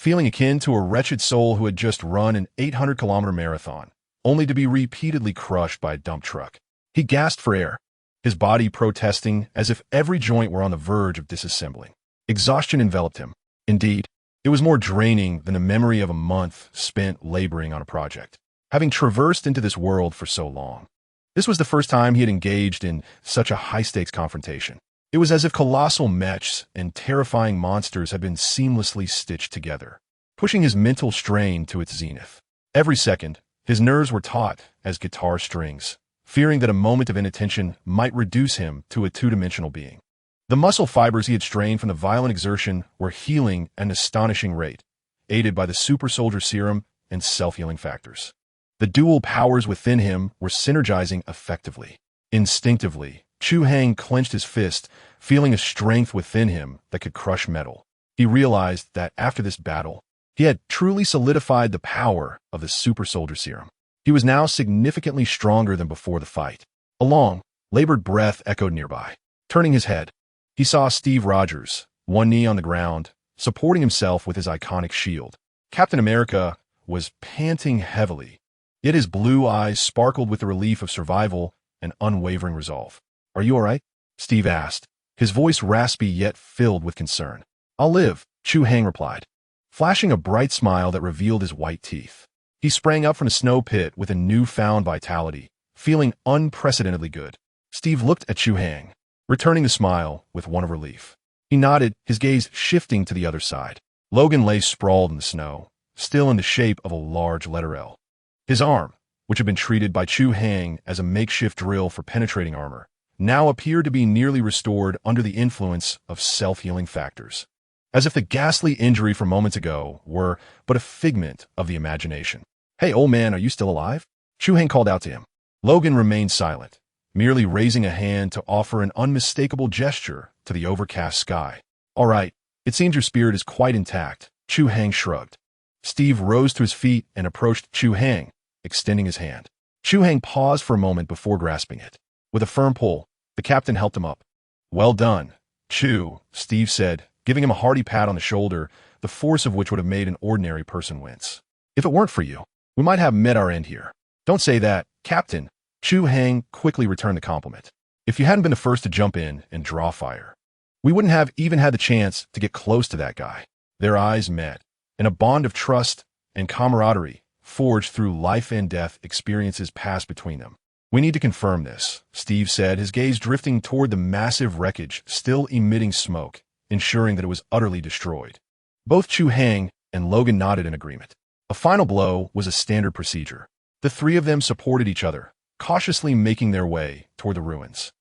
Speaker 1: feeling akin to a wretched soul who had just run an 800-kilometer marathon, only to be repeatedly crushed by a dump truck. He gasped for air, his body protesting as if every joint were on the verge of disassembling. Exhaustion enveloped him. Indeed, it was more draining than the memory of a month spent laboring on a project. Having traversed into this world for so long, this was the first time he had engaged in such a high-stakes confrontation. It was as if colossal mechs and terrifying monsters had been seamlessly stitched together, pushing his mental strain to its zenith. Every second, his nerves were taut as guitar strings, fearing that a moment of inattention might reduce him to a two-dimensional being. The muscle fibers he had strained from the violent exertion were healing at an astonishing rate, aided by the super soldier serum and self-healing factors. The dual powers within him were synergizing effectively. Instinctively, Chu Hai clenched his fist, feeling a strength within him that could crush metal. He realized that after this battle, he had truly solidified the power of the super soldier serum. He was now significantly stronger than before the fight. A long, labored breath echoed nearby. Turning his head, he saw Steve Rogers, one knee on the ground, supporting himself with his iconic shield. Captain America was panting heavily, yet his blue eyes sparkled with the relief of survival and unwavering resolve. "Are you all right?" Steve asked, his voice raspy yet filled with concern. "I'll live," Chu Hai replied, flashing a bright smile that revealed his white teeth. He sprang up from the snow pit with a newfound vitality, feeling unprecedentedly good. Steve looked at Chu Hai, returning the smile with one of relief. He nodded, his gaze shifting to the other side. Logan lay sprawled in the snow, still in the shape of a large letter L. His arm, which had been treated by Chu Hai as a makeshift drill for penetrating armor, now appeared to be nearly restored under the influence of self-healing factors, as if the ghastly injury from moments ago were but a figment of the imagination. "Hey, old man, are you still alive?" Chu Hai called out to him. Logan remained silent, merely raising a hand to offer an unmistakable gesture to the overcast sky. "All right, it seems your spirit is quite intact," Chu Hai shrugged. Steve rose to his feet and approached Chu Hai, extending his hand. Chu Hai paused for a moment before grasping it. With a firm pull, the captain helped him up. "Well done, Chu," Steve said, giving him a hearty pat on the shoulder, the force of which would have made an ordinary person wince. "If it weren't for you, we might have met our end here." "Don't say that, Captain," Chu Hai quickly returned the compliment. "If you hadn't been the first to jump in and draw fire, we wouldn't have even had the chance to get close to that guy." Their eyes met, and a bond of trust and camaraderie forged through life and death experiences passed between them. "We need to confirm this," Steve said, his gaze drifting toward the massive wreckage still emitting smoke, ensuring that it was utterly destroyed. Both Chu Hai and Logan nodded in agreement. A final blow was a standard procedure. The three of them supported each other, cautiously making their way toward the ruins.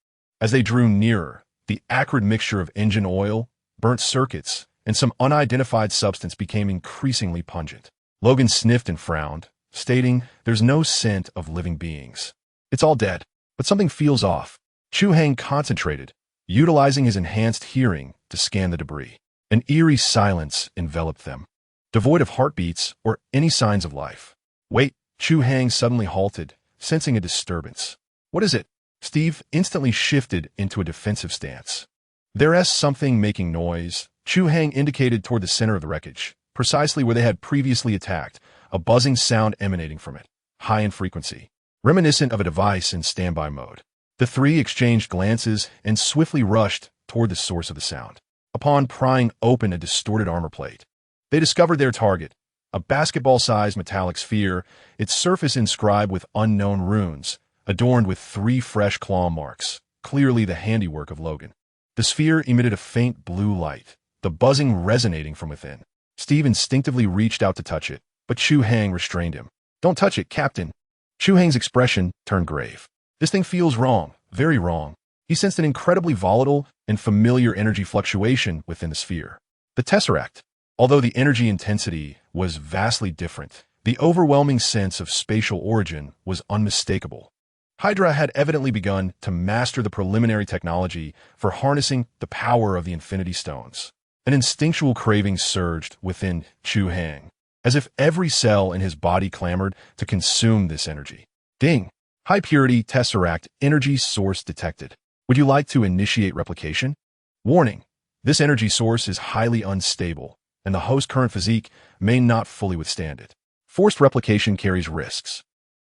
Speaker 1: As they drew nearer, the acrid mixture of engine oil, burnt circuits, and some unidentified substance became increasingly pungent. Logan sniffed and frowned, stating, "There's no scent of living beings. It's all dead, but something feels off." Chu Hai concentrated, utilizing his enhanced hearing to scan the debris. An eerie silence enveloped them, devoid of heartbeats or any signs of life. "Wait," Chu Hai suddenly halted, sensing a disturbance. "What is it?" Steve instantly shifted into a defensive stance. "There's something making noise," Chu Hai indicated toward the center of the wreckage, precisely where they had previously attacked, a buzzing sound emanating from it, high in frequency, reminiscent of a device in standby mode. The three exchanged glances and swiftly rushed toward the source of the sound. Upon prying open a distorted armor plate, they discovered their target, a basketball-sized metallic sphere, its surface inscribed with unknown runes, adorned with 3 fresh claw marks, clearly the handiwork of Logan. The sphere emitted a faint blue light, the buzzing resonating from within. Steve instinctively reached out to touch it, but Chu Hai restrained him. "Don't touch it, Captain." Chu Hai's expression turned grave. "This thing feels wrong, very wrong." He sensed an incredibly volatile and familiar energy fluctuation within the sphere. The Tesseract. Although the energy intensity was vastly different, the overwhelming sense of spatial origin was unmistakable. Hydra had evidently begun to master the preliminary technology for harnessing the power of the Infinity Stones. An instinctual craving surged within Chu Hai, as if every cell in his body clamored to consume this energy. Ding! High-purity Tesseract energy source detected. Would you like to initiate replication? Warning! This energy source is highly unstable, and the host current physique may not fully withstand it. Forced replication carries risks.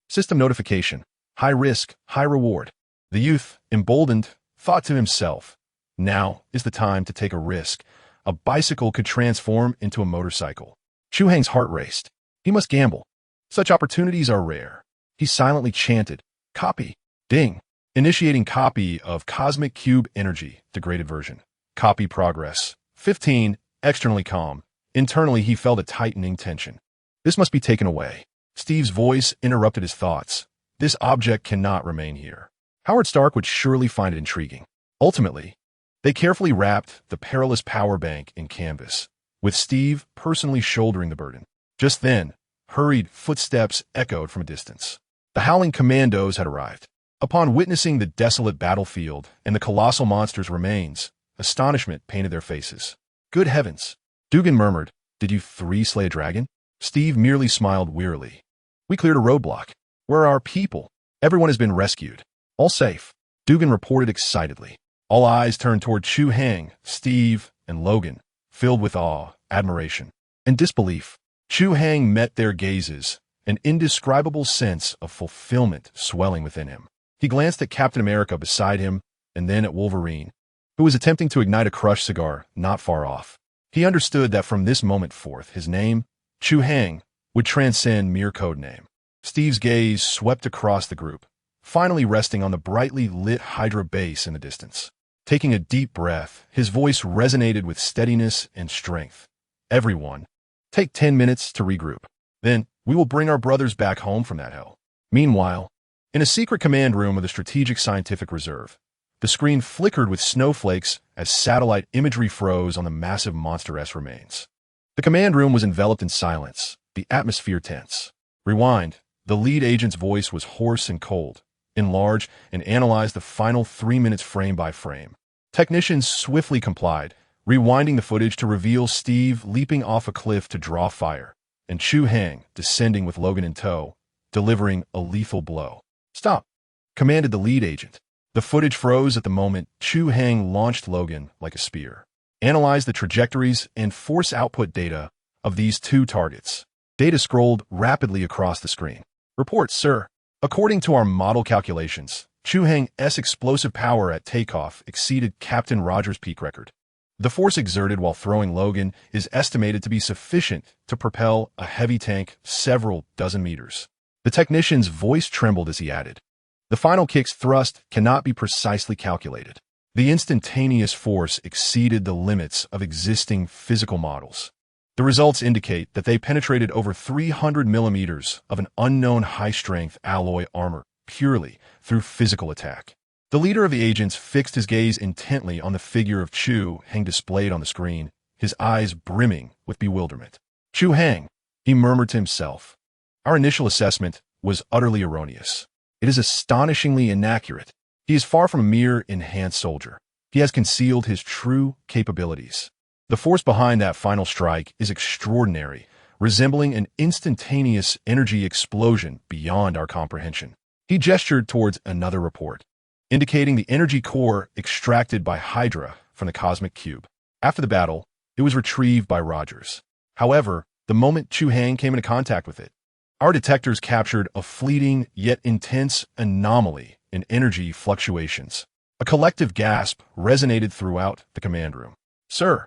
Speaker 1: System notification. High risk, high reward. The youth, emboldened, thought to himself, now is the time to take a risk. A bicycle could transform into a motorcycle. Chu Hai's heart raced. He must gamble. Such opportunities are rare. He silently chanted, copy. Ding. Initiating copy of Cosmic Cube Energy, degraded version. Copy progress. 15. Externally calm. Internally, he felt a tightening tension. This must be taken away. Steve's voice interrupted his thoughts. This object cannot remain here. Howard Stark would surely find it intriguing. Ultimately, they carefully wrapped the perilous power bank in canvas, with Steve personally shouldering the burden. Just then, hurried footsteps echoed from a distance. The howling commandos had arrived. Upon witnessing the desolate battlefield and the colossal monster's remains, astonishment painted their faces. Good heavens! Dugan murmured, did you three slay a dragon? Steve merely smiled wearily. We cleared a roadblock. Where are our people? Everyone has been rescued. All safe. Dugan reported excitedly. All eyes turned toward Chu Hai, Steve, and Logan, filled with awe, admiration, and disbelief. Chu Hai met their gazes, an indescribable sense of fulfillment swelling within him. He glanced at Captain America beside him, and then at Wolverine, who was attempting to ignite a crushed cigar not far off. He understood that from this moment forth, his name, Chu Hai, would transcend mere codename. Steve's gaze swept across the group, finally resting on the brightly lit Hydra base in the distance. Taking a deep breath, his voice resonated with steadiness and strength. Everyone, take 10 minutes to regroup. Then, we will bring our brothers back home from that hell. Meanwhile, in a secret command room of the Strategic Scientific Reserve, the screen flickered with snowflakes as satellite imagery froze on the massive Monster S remains. The command room was enveloped in silence, the atmosphere tense. Rewind. The lead agent's voice was hoarse and cold. Enlarge and analyze the final 3 minutes frame by frame. Technicians swiftly complied, rewinding the footage to reveal Steve leaping off a cliff to draw fire, and Chu Hai descending with Logan in tow, delivering a lethal blow. Stop, commanded the lead agent. The footage froze at the moment Chu Hai launched Logan like a spear. Analyze the trajectories and force output data of these two targets. Data scrolled rapidly across the screen. Report, sir. According to our model calculations, Chu Hai's explosive power at takeoff exceeded Captain Rogers' peak record. The force exerted while throwing Logan is estimated to be sufficient to propel a heavy tank several dozen meters. The technician's voice trembled as he added, the final kick's thrust cannot be precisely calculated. The instantaneous force exceeded the limits of existing physical models. The results indicate that they penetrated over 300 millimeters of an unknown high-strength alloy armor purely through physical attack. The leader of the agents fixed his gaze intently on the figure of Chu Hai displayed on the screen, his eyes brimming with bewilderment. Chu Hai, he murmured to himself. Our initial assessment was utterly erroneous. It is astonishingly inaccurate. He is far from a mere enhanced soldier. He has concealed his true capabilities. The force behind that final strike is extraordinary, resembling an instantaneous energy explosion beyond our comprehension. He gestured towards another report, indicating the energy core extracted by Hydra from the Cosmic Cube. After the battle, it was retrieved by Rogers. However, the moment Chu Hai came into contact with it, our detectors captured a fleeting yet intense anomaly in energy fluctuations. A collective gasp resonated throughout the command room. Sir,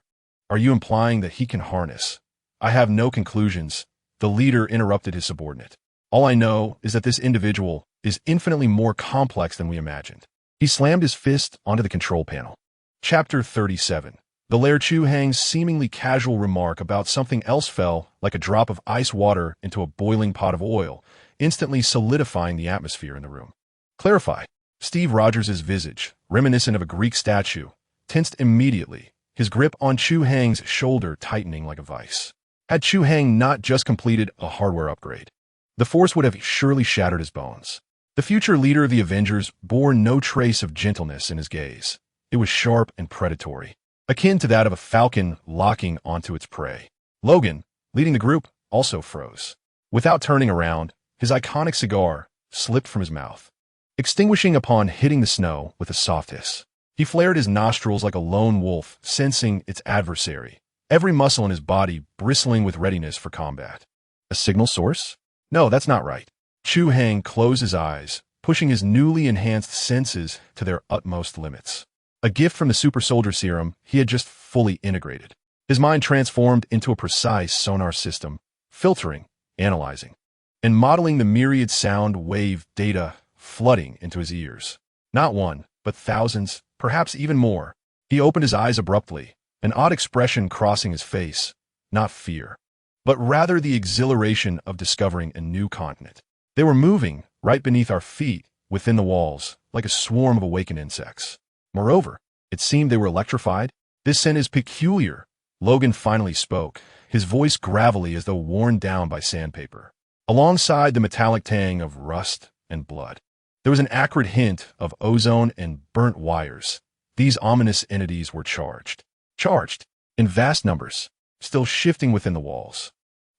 Speaker 1: are you implying that he can harness? I have no conclusions. The leader interrupted his subordinate. All I know is that this individual is infinitely more complex than we imagined. He slammed his fist onto the control panel. Chapter 37. The Lair Chu Hai's seemingly casual remark about something else fell like a drop of ice water into a boiling pot of oil, instantly solidifying the atmosphere in the room. Clarify. Steve Rogers' visage, reminiscent of a Greek statue, tensed immediately, his grip on Chu Hai's shoulder tightening like a vice. Had Chu Hai not just completed a hardware upgrade, the force would have surely shattered his bones. The future leader of the Avengers bore no trace of gentleness in his gaze. It was sharp and predatory, akin to that of a falcon locking onto its prey. Logan, leading the group, also froze. Without turning around, his iconic cigar slipped from his mouth, extinguishing upon hitting the snow with a soft hiss. He flared his nostrils like a lone wolf, sensing its adversary, every muscle in his body bristling with readiness for combat. A signal source? No, that's not right. Chu Hai closed his eyes, pushing his newly enhanced senses to their utmost limits. A gift from the super soldier serum he had just fully integrated. His mind transformed into a precise sonar system, filtering, analyzing, and modeling the myriad sound wave data flooding into his ears. Not one, but thousands, perhaps even more. He opened his eyes abruptly, an odd expression crossing his face, not fear, but rather the exhilaration of discovering a new continent. They were moving right beneath our feet, within the walls, like a swarm of awakened insects. Moreover, it seemed they were electrified. This scent is peculiar. Logan finally spoke, his voice gravelly as though worn down by sandpaper. Alongside the metallic tang of rust and blood, there was an acrid hint of ozone and burnt wires. These ominous entities were charged. Charged, in vast numbers, still shifting within the walls.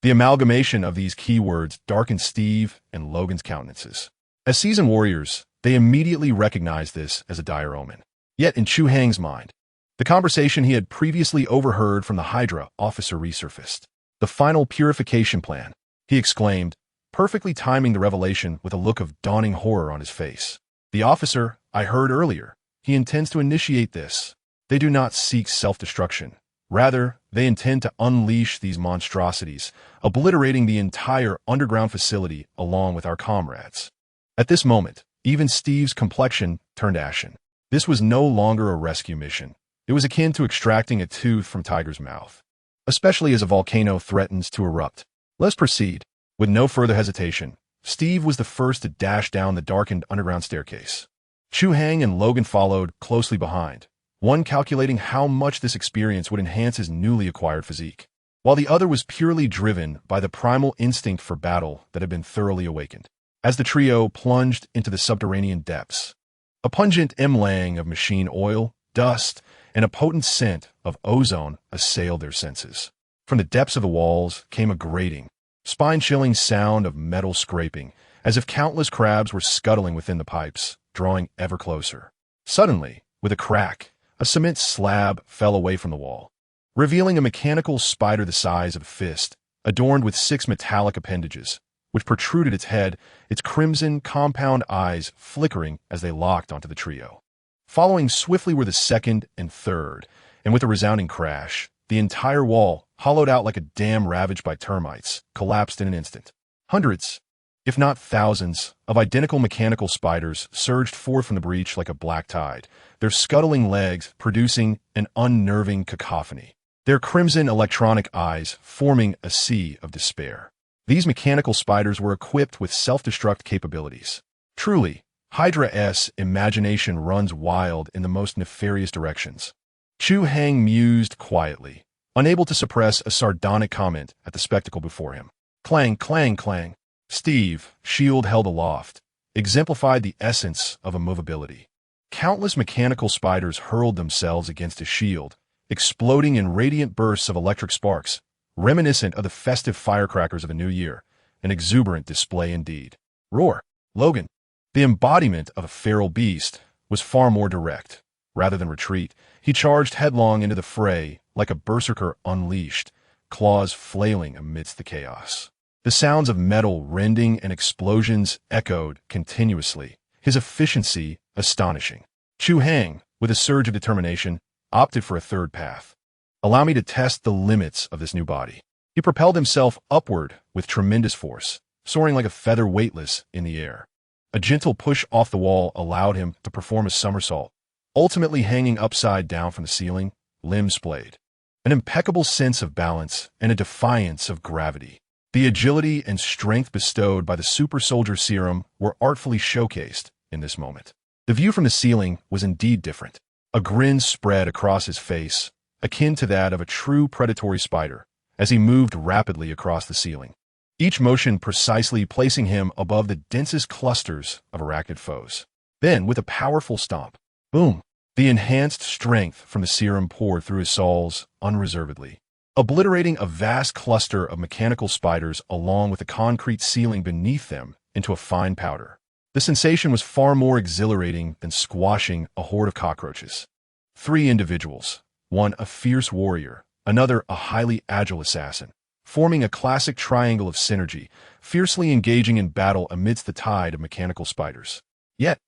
Speaker 1: The amalgamation of these keywords darkened Steve and Logan's countenances. As seasoned warriors, they immediately recognized this as a dire omen. Yet in Chu Hai's mind, the conversation he had previously overheard from the Hydra officer resurfaced. The final purification plan, he exclaimed, perfectly timing the revelation with a look of dawning horror on his face. The officer, I heard earlier, he intends to initiate this. They do not seek self-destruction. Rather, they intend to unleash these monstrosities, obliterating the entire underground facility along with our comrades. At this moment, even Steve's complexion turned ashen. This was no longer a rescue mission. It was akin to extracting a tooth from Tiger's mouth, especially as a volcano threatens to erupt. Let's proceed. With no further hesitation, Steve was the first to dash down the darkened underground staircase. Chu Hai and Logan followed closely behind, one calculating how much this experience would enhance his newly acquired physique, while the other was purely driven by the primal instinct for battle that had been thoroughly awakened. As the trio plunged into the subterranean depths, a pungent emlang of machine oil, dust, and a potent scent of ozone assailed their senses. From the depths of the walls came a grating, spine-chilling sound of metal scraping, as if countless crabs were scuttling within the pipes, drawing ever closer. Suddenly, with a crack, a cement slab fell away from the wall, revealing a mechanical spider the size of a fist, adorned with 6 metallic appendages, which protruded its head, its crimson, compound eyes flickering as they locked onto the trio. Following swiftly were the second and third, and with a resounding crash, the entire wall, hollowed out like a dam ravaged by termites, collapsed in an instant. Hundreds, if not thousands, of identical mechanical spiders surged forth from the breach like a black tide, their scuttling legs producing an unnerving cacophony, their crimson electronic eyes forming a sea of despair. These mechanical spiders were equipped with self-destruct capabilities. Truly, Hydra's imagination runs wild in the most nefarious directions. Chu Hai mused quietly, unable to suppress a sardonic comment at the spectacle before him. Clang, clang, clang. Steve, shield held aloft, exemplified the essence of immovability. Countless mechanical spiders hurled themselves against his shield, exploding in radiant bursts of electric sparks, reminiscent of the festive firecrackers of a new year, an exuberant display indeed. Roar. Logan, the embodiment of a feral beast, was far more direct. Rather than retreat, he charged headlong into the fray like a berserker unleashed, claws flailing amidst the chaos. The sounds of metal rending and explosions echoed continuously, his efficiency astonishing. Chu Hai, with a surge of determination, opted for a third path. Allow me to test the limits of this new body. He propelled himself upward with tremendous force, soaring like a feather weightless in the air. A gentle push off the wall allowed him to perform a somersault, ultimately hanging upside down from the ceiling, limbs splayed. An impeccable sense of balance and a defiance of gravity. The agility and strength bestowed by the super soldier serum were artfully showcased in this moment. The view from the ceiling was indeed different. A grin spread across his face, akin to that of a true predatory spider, as he moved rapidly across the ceiling, each motion precisely placing him above the densest clusters of arachnid foes. Then, with a powerful stomp, boom, the enhanced strength from the serum poured through his soles unreservedly, obliterating a vast cluster of mechanical spiders along with the concrete ceiling beneath them into a fine powder. The sensation was far more exhilarating than squashing a horde of cockroaches. 3 individuals, one a fierce warrior, another a highly agile assassin, forming a classic triangle of synergy, fiercely engaging in battle amidst the tide of mechanical spiders. Yet,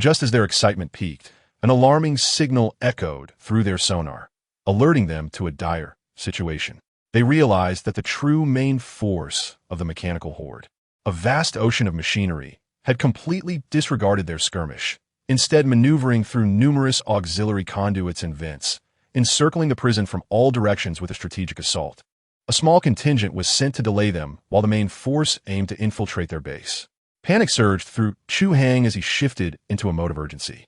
Speaker 1: just as their excitement peaked, an alarming signal echoed through their sonar, alerting them to a dire situation. They realized that the true main force of the mechanical horde, a vast ocean of machinery, had completely disregarded their skirmish, instead maneuvering through numerous auxiliary conduits and vents, encircling the prison from all directions with a strategic assault. A small contingent was sent to delay them, while the main force aimed to infiltrate their base. Panic surged through Chu Hai as he shifted into a mode of urgency.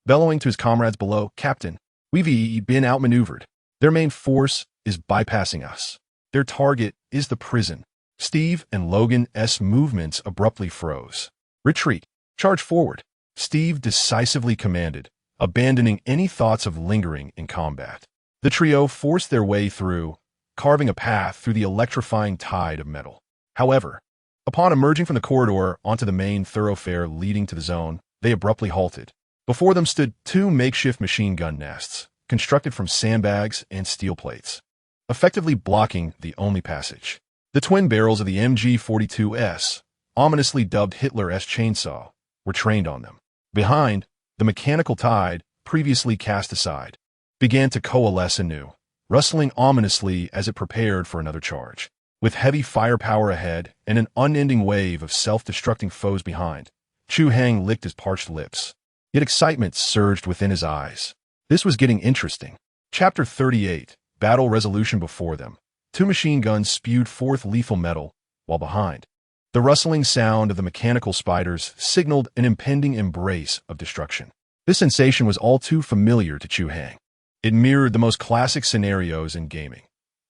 Speaker 1: Bellowing to his comrades below, "Captain, we've been outmaneuvered. Their main force is bypassing us. Their target is the prison." Steve and Logan's movements abruptly froze. "Retreat. Charge forward," Steve decisively commanded, abandoning any thoughts of lingering in combat. The trio forced their way through, carving a path through the electrifying tide of metal. However, upon emerging from the corridor onto the main thoroughfare leading to the zone, they abruptly halted. Before them stood two makeshift machine gun nests, constructed from sandbags and steel plates, effectively blocking the only passage. The twin barrels of the MG-42S, ominously dubbed Hitler's chainsaw, were trained on them. Behind, the mechanical tide, previously cast aside, began to coalesce anew, rustling ominously as it prepared for another charge. With heavy firepower ahead and an unending wave of self-destructing foes behind, Chu Hai licked his parched lips. Yet excitement surged within his eyes. This was getting interesting. Chapter 38, Battle Resolution. Before them, two machine guns spewed forth lethal metal, while behind, the rustling sound of the mechanical spiders signaled an impending embrace of destruction. This sensation was all too familiar to Chu Hai. It mirrored the most classic scenarios in gaming.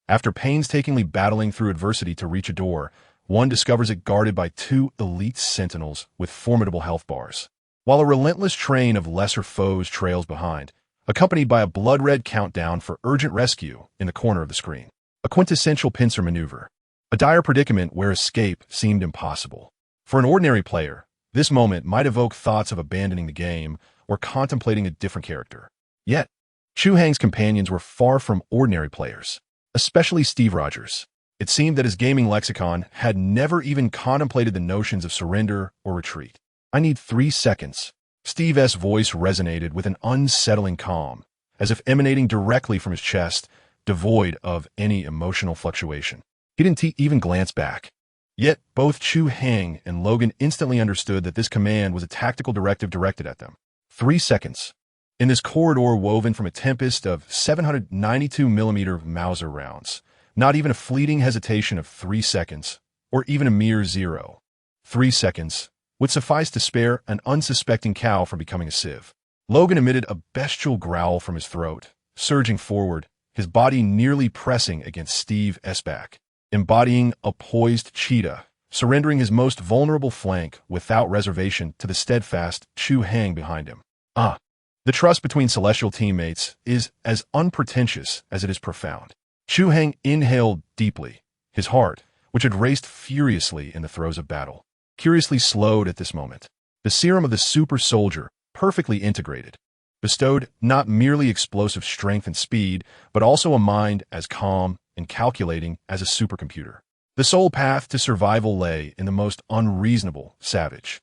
Speaker 1: After painstakingly battling through adversity to reach a door, one discovers it guarded by two elite sentinels with formidable health bars, while a relentless train of lesser foes trails behind, accompanied by a blood-red countdown for urgent rescue in the corner of the screen. A quintessential pincer maneuver, a dire predicament where escape seemed impossible. For an ordinary player, this moment might evoke thoughts of abandoning the game or contemplating a different character. Yet, Chu Hai's companions were far from ordinary players, especially Steve Rogers. It seemed that his gaming lexicon had never even contemplated the notions of surrender or retreat. "I need 3 seconds." Steve's voice resonated with an unsettling calm, as if emanating directly from his chest, devoid of any emotional fluctuation. He didn't even glance back. Yet both Chu Hai and Logan instantly understood that this command was a tactical directive directed at them. 3 seconds. In this corridor woven from a tempest of 792mm Mauser rounds, not even a fleeting hesitation of 3 seconds, or even a mere zero. 3 seconds would suffice to spare an unsuspecting cow from becoming a sieve. Logan emitted a bestial growl from his throat, surging forward, his body nearly pressing against Steve's back, embodying a poised cheetah, surrendering his most vulnerable flank without reservation to the steadfast Chu Hai behind him. The trust between celestial teammates is as unpretentious as it is profound. Chu Hai inhaled deeply, his heart, which had raced furiously in the throes of battle, curiously slowed at this moment. The serum of the super soldier, perfectly integrated, bestowed not merely explosive strength and speed, but also a mind as calm and calculating as a supercomputer. The sole path to survival lay in the most unreasonable, savage,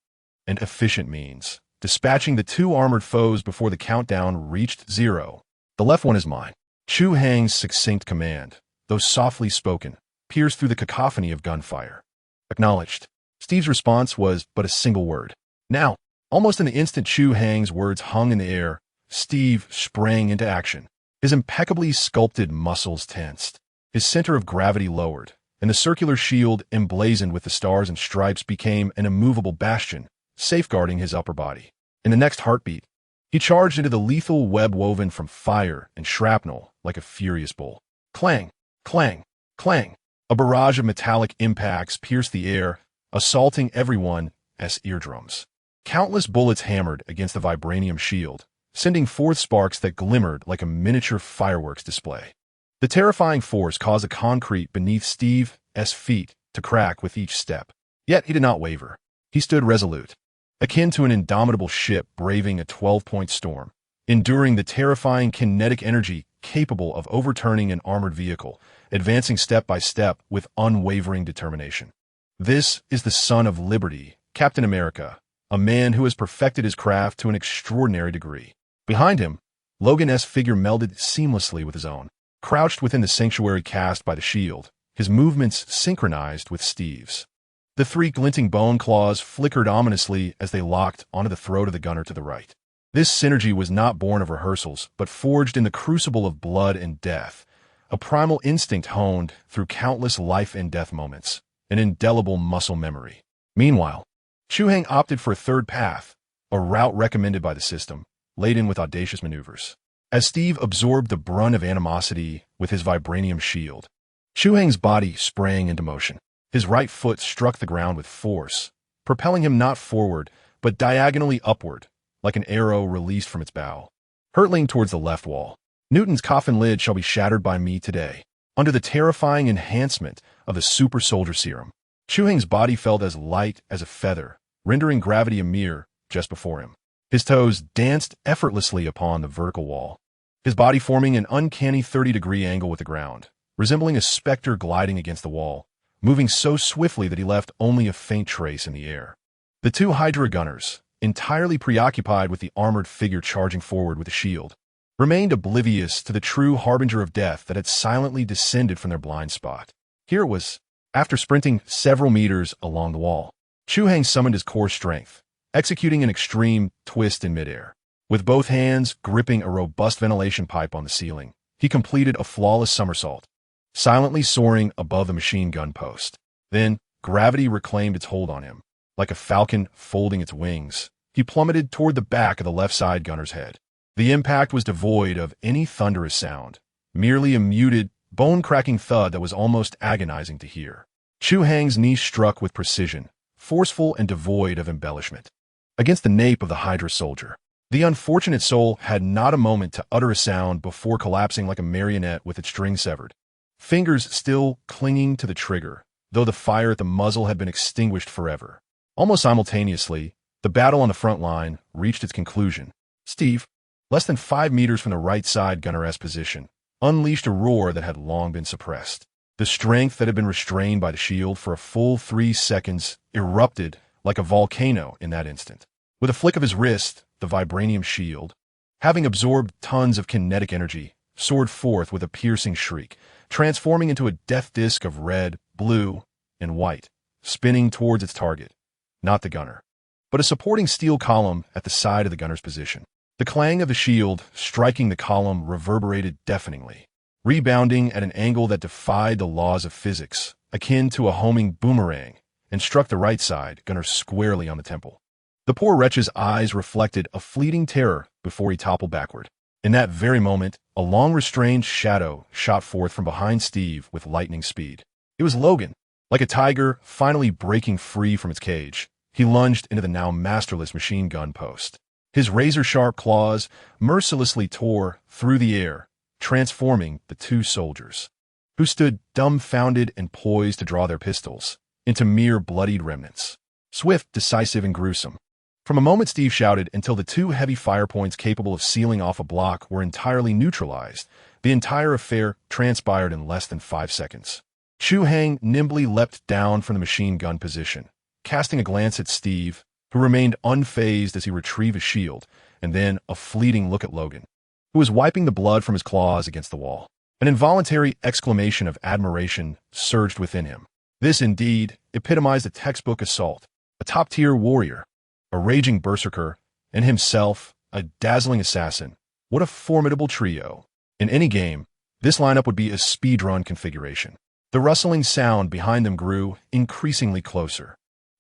Speaker 1: and efficient means, dispatching the two armored foes before the countdown reached zero. "The left one is mine." Chu Hai's succinct command, though softly spoken, pierced through the cacophony of gunfire. "Acknowledged." Steve's response was but a single word. Now, almost in the instant Chu Hai's words hung in the air, Steve sprang into action. His impeccably sculpted muscles tensed, his center of gravity lowered, and the circular shield emblazoned with the stars and stripes became an immovable bastion, safeguarding his upper body. In the next heartbeat, he charged into the lethal web woven from fire and shrapnel like a furious bull. Clang, clang, clang. A barrage of metallic impacts pierced the air, assaulting everyone's eardrums. Countless bullets hammered against the vibranium shield, sending forth sparks that glimmered like a miniature fireworks display. The terrifying force caused the concrete beneath Steve's feet to crack with each step. Yet he did not waver. He stood resolute, akin to an indomitable ship braving a 12-point storm, enduring the terrifying kinetic energy capable of overturning an armored vehicle, advancing step by step with unwavering determination. This is the son of liberty, Captain America, a man who has perfected his craft to an extraordinary degree. Behind him, Logan's figure melded seamlessly with his own. Crouched within the sanctuary cast by the shield, his movements synchronized with Steve's. The three glinting bone claws flickered ominously as they locked onto the throat of the gunner to the right. This synergy was not born of rehearsals, but forged in the crucible of blood and death, a primal instinct honed through countless life and death moments, an indelible muscle memory. Meanwhile, Chu Hai opted for a third path, a route recommended by the system, laden with audacious maneuvers. As Steve absorbed the brunt of animosity with his vibranium shield, Chu Hai's body sprang into motion. His right foot struck the ground with force, propelling him not forward, but diagonally upward, like an arrow released from its bow. Hurtling towards the left wall, Newton's coffin lid shall be shattered by me today. Under the terrifying enhancement of the super soldier serum, Chu Hai's body felt as light as a feather, rendering gravity a mirror just before him. His toes danced effortlessly upon the vertical wall, his body forming an uncanny 30-degree angle with the ground, resembling a specter gliding against the wall, moving so swiftly that he left only a faint trace in the air. The two Hydra gunners, entirely preoccupied with the armored figure charging forward with a shield, remained oblivious to the true harbinger of death that had silently descended from their blind spot. Here it was. After sprinting several meters along the wall, Chu Hai summoned his core strength, executing an extreme twist in midair. With both hands gripping a robust ventilation pipe on the ceiling, he completed a flawless somersault, silently soaring above the machine gun post. Then, gravity reclaimed its hold on him. Like a falcon folding its wings, he plummeted toward the back of the left side gunner's head. The impact was devoid of any thunderous sound, merely a muted, bone-cracking thud that was almost agonizing to hear. Chu Hai's knee struck with precision, forceful and devoid of embellishment, against the nape of the Hydra soldier. The unfortunate soul had not a moment to utter a sound before collapsing like a marionette with its string severed, fingers still clinging to the trigger, though the fire at the muzzle had been extinguished forever. Almost simultaneously, the battle on the front line reached its conclusion. Steve, less than 5 meters from the right side gunner's position, unleashed a roar that had long been suppressed. The strength that had been restrained by the shield for a full 3 seconds erupted like a volcano in that instant. With a flick of his wrist, the vibranium shield, having absorbed tons of kinetic energy, soared forth with a piercing shriek, transforming into a death disk of red, blue, and white, spinning towards its target, not the gunner, but a supporting steel column at the side of the gunner's position. The clang of the shield striking the column reverberated deafeningly, rebounding at an angle that defied the laws of physics, akin to a homing boomerang, and struck the right side gunner squarely on the temple. The poor wretch's eyes reflected a fleeting terror before he toppled backward. In that very moment, a long-restrained shadow shot forth from behind Steve with lightning speed. It was Logan. Like a tiger finally breaking free from its cage, he lunged into the now masterless machine gun post. His razor-sharp claws mercilessly tore through the air, transforming the two soldiers, who stood dumbfounded and poised to draw their pistols, into mere bloodied remnants. Swift, decisive, and gruesome. From a moment Steve shouted until the two heavy fire points capable of sealing off a block were entirely neutralized, the entire affair transpired in less than 5 seconds. Chu Hai nimbly leapt down from the machine gun position, casting a glance at Steve, who remained unfazed as he retrieved his shield, and then a fleeting look at Logan, who was wiping the blood from his claws against the wall. An involuntary exclamation of admiration surged within him. This indeed epitomized a textbook assault. A top-tier warrior, a raging berserker, and himself, a dazzling assassin. What a formidable trio. In any game, this lineup would be a speedrun configuration. The rustling sound behind them grew increasingly closer.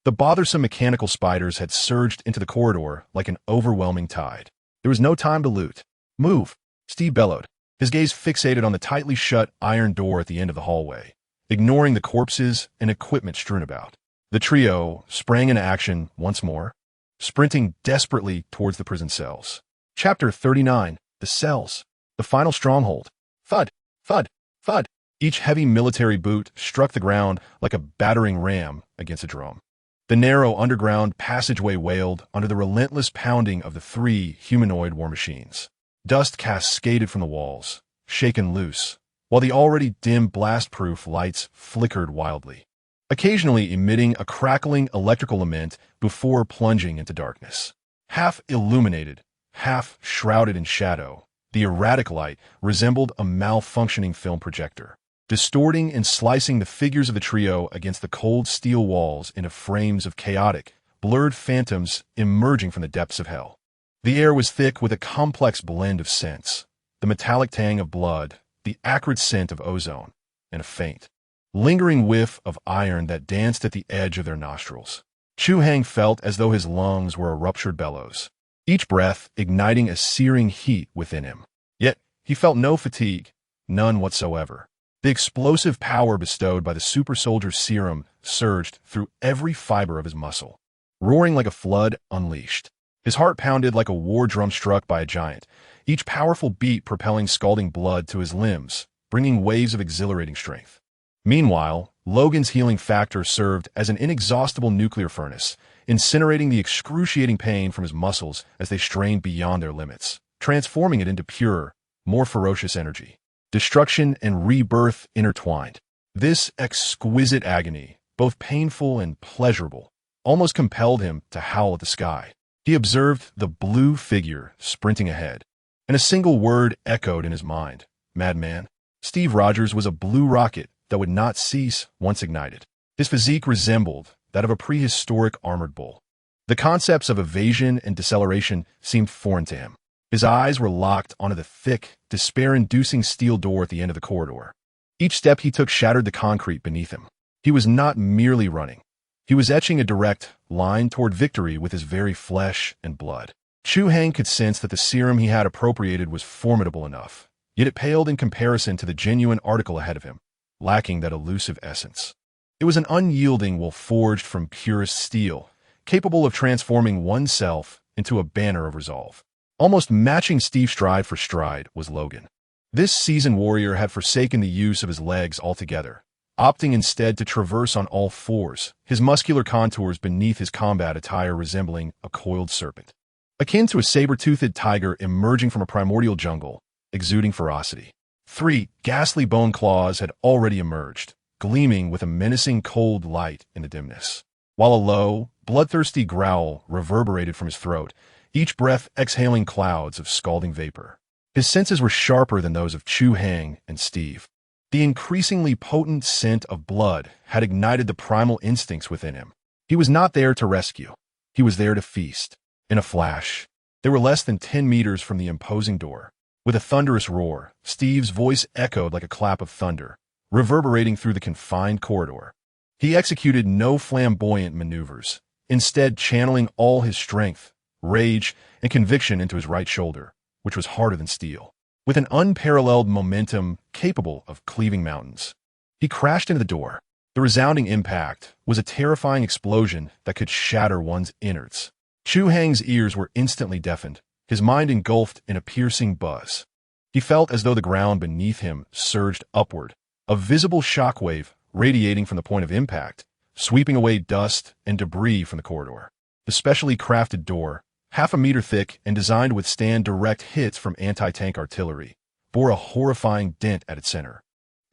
Speaker 1: The bothersome mechanical spiders had surged into the corridor like an overwhelming tide. There was no time to loot. Move, Steve bellowed, his gaze fixated on the tightly shut iron door at the end of the hallway, ignoring the corpses and equipment strewn about. The trio sprang into action once more, sprinting desperately towards the prison cells. Chapter 39, The Cells, the final stronghold. Thud, thud, thud. Each heavy military boot struck the ground like a battering ram against a drum. The narrow underground passageway wailed under the relentless pounding of the 3 humanoid war machines. Dust cascaded from the walls, shaken loose, while the already dim blast-proof lights flickered wildly, occasionally emitting a crackling electrical lament before plunging into darkness. Half illuminated, half shrouded in shadow, the erratic light resembled a malfunctioning film projector, distorting and slicing the figures of the trio against the cold steel walls into frames of chaotic, blurred phantoms emerging from the depths of hell. The air was thick with a complex blend of scents, the metallic tang of blood, the acrid scent of ozone, and a faint, lingering whiff of iron that danced at the edge of their nostrils. Chu Hai felt as though his lungs were a ruptured bellows, each breath igniting a searing heat within him. Yet he felt no fatigue, none whatsoever. The explosive power bestowed by the super soldier's serum surged through every fiber of his muscle, roaring like a flood unleashed. His heart pounded like a war drum struck by a giant, each powerful beat propelling scalding blood to his limbs, bringing waves of exhilarating strength. Meanwhile, Logan's healing factor served as an inexhaustible nuclear furnace, incinerating the excruciating pain from his muscles as they strained beyond their limits, transforming it into pure, more ferocious energy. Destruction and rebirth intertwined. This exquisite agony, both painful and pleasurable, almost compelled him to howl at the sky. He observed the blue figure sprinting ahead, and a single word echoed in his mind: madman. Steve Rogers was a blue rocket that would not cease once ignited. His physique resembled that of a prehistoric armored bull. The concepts of evasion and deceleration seemed foreign to him. His eyes were locked onto the thick, despair-inducing steel door at the end of the corridor. Each step he took shattered the concrete beneath him. He was not merely running. He was etching a direct line toward victory with his very flesh and blood. Chu Hai could sense that the serum he had appropriated was formidable enough, yet it paled in comparison to the genuine article ahead of him, lacking that elusive essence. It was an unyielding will forged from purest steel, capable of transforming oneself into a banner of resolve. Almost matching Steve's stride for stride was Logan. This seasoned warrior had forsaken the use of his legs altogether, opting instead to traverse on all fours, his muscular contours beneath his combat attire resembling a coiled serpent. Akin to a saber-toothed tiger emerging from a primordial jungle, exuding ferocity. 3 ghastly bone claws had already emerged, gleaming with a menacing cold light in the dimness, while a low, bloodthirsty growl reverberated from his throat, each breath exhaling clouds of scalding vapor. His senses were sharper than those of Chu Hai and Steve. The increasingly potent scent of blood had ignited the primal instincts within him. He was not there to rescue. He was there to feast. In a flash, they were less than 10 meters from the imposing door. With a thunderous roar, Steve's voice echoed like a clap of thunder, reverberating through the confined corridor. He executed no flamboyant maneuvers, instead channeling all his strength, rage, and conviction into his right shoulder, which was harder than steel. With an unparalleled momentum capable of cleaving mountains, he crashed into the door. The resounding impact was a terrifying explosion that could shatter one's innards. Chu Hai's ears were instantly deafened, his mind engulfed in a piercing buzz. He felt as though the ground beneath him surged upward, a visible shockwave radiating from the point of impact, sweeping away dust and debris from the corridor. The specially crafted door, half a meter thick and designed to withstand direct hits from anti-tank artillery, bore a horrifying dent at its center,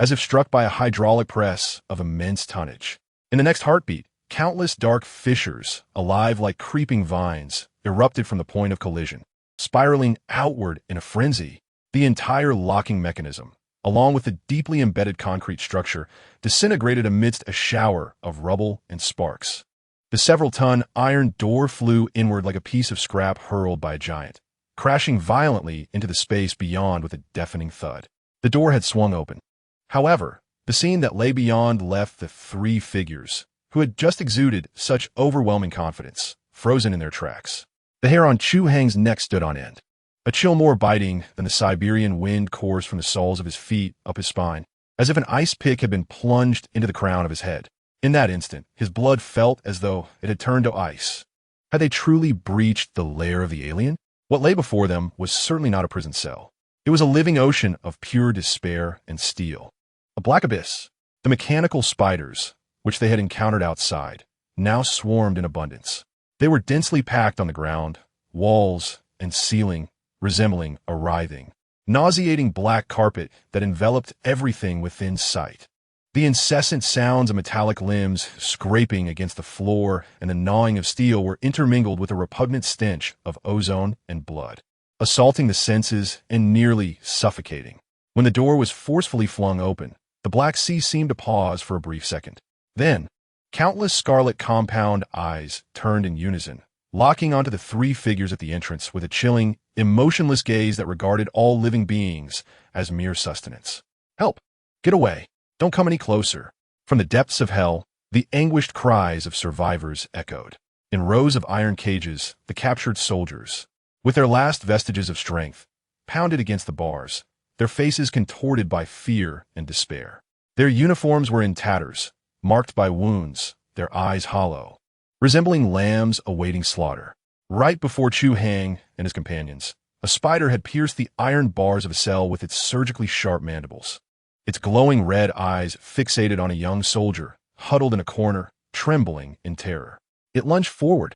Speaker 1: as if struck by a hydraulic press of immense tonnage. In the next heartbeat, countless dark fissures, alive like creeping vines, erupted from the point of collision, spiraling outward in a frenzy. The entire locking mechanism, along with the deeply embedded concrete structure, disintegrated amidst a shower of rubble and sparks. The several-ton iron door flew inward like a piece of scrap hurled by a giant, crashing violently into the space beyond with a deafening thud. The door had swung open. However, the scene that lay beyond left the 3 figures, who had just exuded such overwhelming confidence, frozen in their tracks. The hair on Chu Hai's neck stood on end. A chill more biting than the Siberian wind coursed from the soles of his feet up his spine, as if an ice pick had been plunged into the crown of his head. In that instant, his blood felt as though it had turned to ice. Had they truly breached the lair of the alien? What lay before them was certainly not a prison cell. It was a living ocean of pure despair and steel. A black abyss. The mechanical spiders, which they had encountered outside, now swarmed in abundance. They were densely packed on the ground, walls, and ceiling, resembling a writhing, nauseating black carpet that enveloped everything within sight. The incessant sounds of metallic limbs scraping against the floor and the gnawing of steel were intermingled with a repugnant stench of ozone and blood, assaulting the senses and nearly suffocating. When the door was forcefully flung open, the Black Sea seemed to pause for a brief second. Then, countless scarlet compound eyes turned in unison, locking onto the three figures at the entrance with a chilling, emotionless gaze that regarded all living beings as mere sustenance. "Help! Get away! Don't come any closer." From the depths of hell, the anguished cries of survivors echoed. In rows of iron cages, the captured soldiers, with their last vestiges of strength, pounded against the bars, their faces contorted by fear and despair. Their uniforms were in tatters, marked by wounds, their eyes hollow, resembling lambs awaiting slaughter. Right before Chu Hai and his companions, a spider had pierced the iron bars of a cell with its surgically sharp mandibles. Its glowing red eyes fixated on a young soldier, huddled in a corner, trembling in terror. It lunged forward.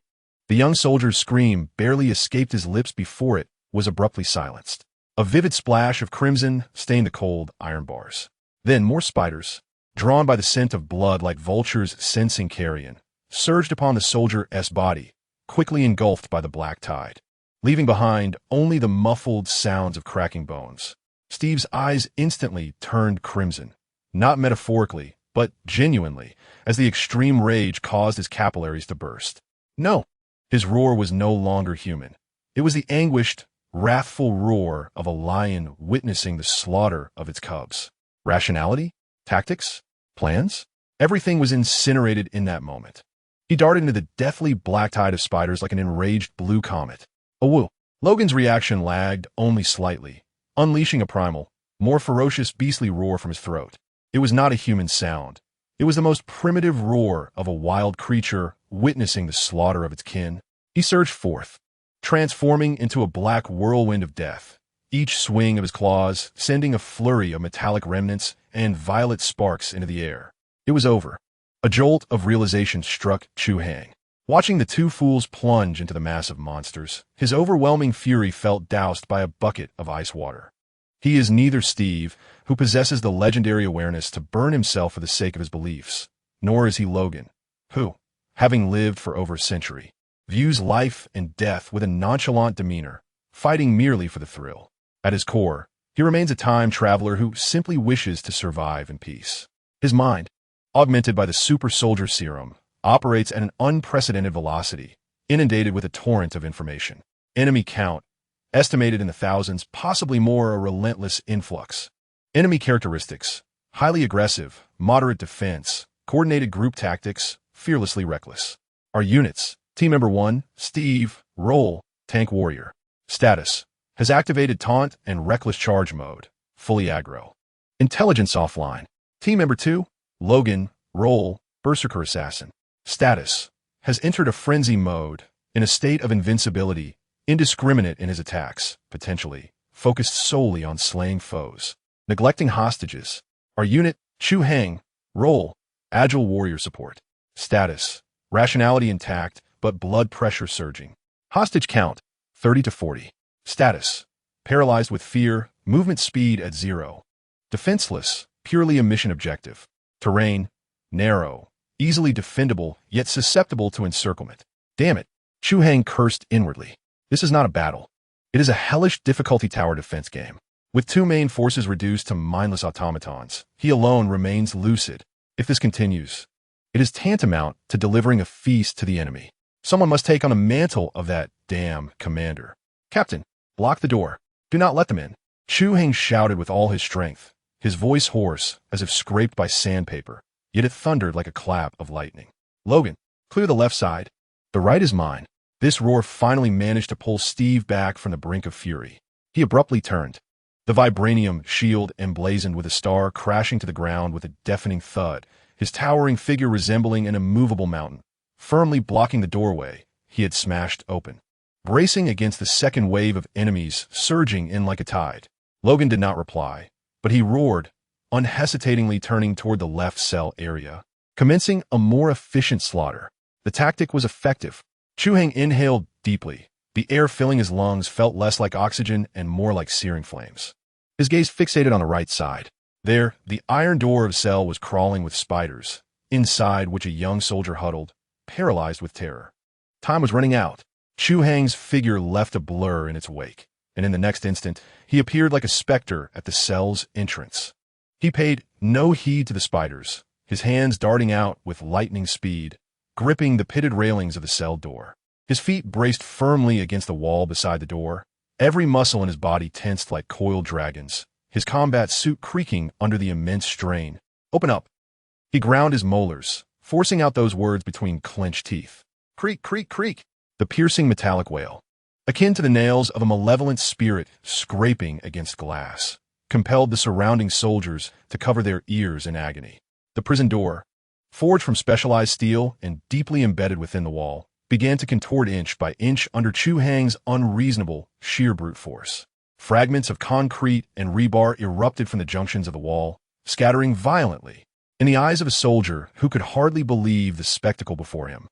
Speaker 1: The young soldier's scream barely escaped his lips before it was abruptly silenced. A vivid splash of crimson stained the cold iron bars. Then more spiders, drawn by the scent of blood like vultures sensing carrion, surged upon the soldier's body, quickly engulfed by the black tide, leaving behind only the muffled sounds of cracking bones. Steve's eyes instantly turned crimson, not metaphorically, but genuinely, as the extreme rage caused his capillaries to burst. No, his roar was no longer human. It was the anguished, wrathful roar of a lion witnessing the slaughter of its cubs. Rationality? Tactics? Plans? Everything was incinerated in that moment. He darted into the deathly black tide of spiders like an enraged blue comet. A woo! Logan's reaction lagged only slightly, unleashing a primal, more ferocious beastly roar from his throat. It was not a human sound. It was the most primitive roar of a wild creature witnessing the slaughter of its kin. He surged forth, transforming into a black whirlwind of death, each swing of his claws sending a flurry of metallic remnants and violet sparks into the air. It was over. A jolt of realization struck Chu Hai. Watching the two fools plunge into the massive monsters, his overwhelming fury felt doused by a bucket of ice water. He is neither Steve, who possesses the legendary awareness to burn himself for the sake of his beliefs, nor is he Logan, who, having lived for over a century, views life and death with a nonchalant demeanor, fighting merely for the thrill. At his core, he remains a time traveler who simply wishes to survive in peace. His mind, augmented by the super soldier serum, operates at an unprecedented velocity, inundated with a torrent of information. Enemy count, estimated in the thousands, possibly more, a relentless influx. Enemy characteristics, highly aggressive, moderate defense, coordinated group tactics, fearlessly reckless. Our units, Team Member 1, Steve, role, Tank Warrior. Status, has activated Taunt and Reckless Charge mode, fully aggro. Intelligence offline. Team Member 2, Logan, role, Berserker Assassin. Status, has entered a frenzy mode, in a state of invincibility, indiscriminate in his attacks, potentially, focused solely on slaying foes. Neglecting hostages. Our unit, Chu Hai, role, Agile Warrior Support. Status, rationality intact, but blood pressure surging. Hostage count, 30 to 40. Status, paralyzed with fear, movement speed at 0. Defenseless, purely a mission objective. Terrain, narrow, easily defendable, yet susceptible to encirclement. Damn it, Chu Hai cursed inwardly. This is not a battle. It is a hellish difficulty tower defense game. With two main forces reduced to mindless automatons, he alone remains lucid. If this continues, it is tantamount to delivering a feast to the enemy. Someone must take on the mantle of that damn commander. Captain, block the door. Do not let them in. Chu Hai shouted with all his strength, his voice hoarse as if scraped by sandpaper, yet it thundered like a clap of lightning. Logan, clear the left side. The right is mine. This roar finally managed to pull Steve back from the brink of fury. He abruptly turned, the vibranium shield emblazoned with a star crashing to the ground with a deafening thud, his towering figure resembling an immovable mountain, firmly blocking the doorway he had smashed open. Bracing against the second wave of enemies surging in like a tide, Logan did not reply, but he roared, unhesitatingly turning toward the left cell area, commencing a more efficient slaughter. The tactic was effective. Chu Hai inhaled deeply, The air filling his lungs felt less like oxygen and more like searing flames. His gaze fixated on the right side. There, the iron door of the cell was crawling with spiders, inside which a young soldier huddled, paralyzed with terror. Time was running out. Chu Hai's figure left a blur in its wake, and in the next instant, he appeared like a specter at the cell's entrance. He paid no heed to the spiders, his hands darting out with lightning speed, gripping the pitted railings of the cell door. His feet braced firmly against the wall beside the door, every muscle in his body tensed like coiled dragons, his combat suit creaking under the immense strain. "Open up." He ground his molars, forcing out those words between clenched teeth. Creak, creak, creak. The piercing metallic wail, akin to the nails of a malevolent spirit scraping against glass, compelled the surrounding soldiers to cover their ears in agony. The prison door, forged from specialized steel and deeply embedded within the wall, began to contort inch by inch under Chu Hai's unreasonable, sheer brute force. Fragments of concrete and rebar erupted from the junctions of the wall, scattering violently, in the eyes of a soldier who could hardly believe the spectacle before him.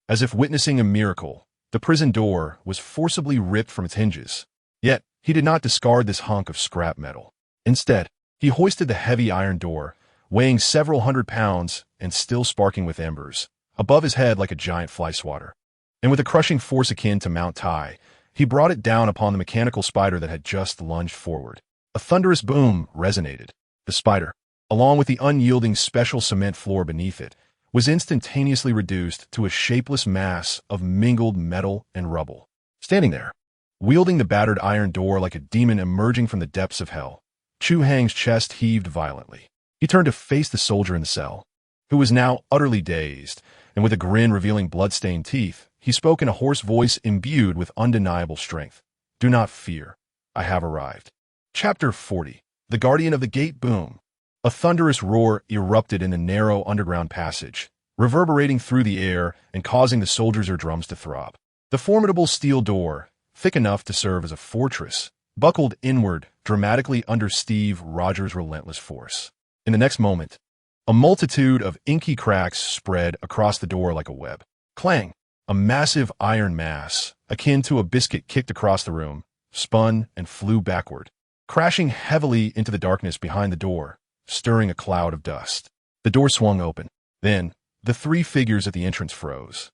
Speaker 1: As if witnessing a miracle, the prison door was forcibly ripped from its hinges. Yet, he did not discard this hunk of scrap metal. Instead, he hoisted the heavy iron door, weighing several hundred pounds and still sparking with embers, above his head like a giant fly swatter. And with a crushing force akin to Mount Tai, he brought it down upon the mechanical spider that had just lunged forward. A thunderous boom resonated. The spider, along with the unyielding special cement floor beneath it, was instantaneously reduced to a shapeless mass of mingled metal and rubble. Standing there, wielding the battered iron door like a demon emerging from the depths of hell, Chu Hai's chest heaved violently. He turned to face the soldier in the cell, who was now utterly dazed, and with a grin revealing blood-stained teeth, he spoke in a hoarse voice imbued with undeniable strength. "Do not fear. I have arrived." Chapter 40. The Guardian of the Gate Boom. A thunderous roar erupted in the narrow underground passage, reverberating through the air and causing the soldiers' eardrums to throb. The formidable steel door, thick enough to serve as a fortress, buckled inward dramatically under Steve Rogers' relentless force. In the next moment, a multitude of inky cracks spread across the door like a web. Clang! A massive iron mass, akin to a biscuit kicked across the room, spun and flew backward, crashing heavily into the darkness behind the door, stirring a cloud of dust. The door swung open. Then, the three figures at the entrance froze,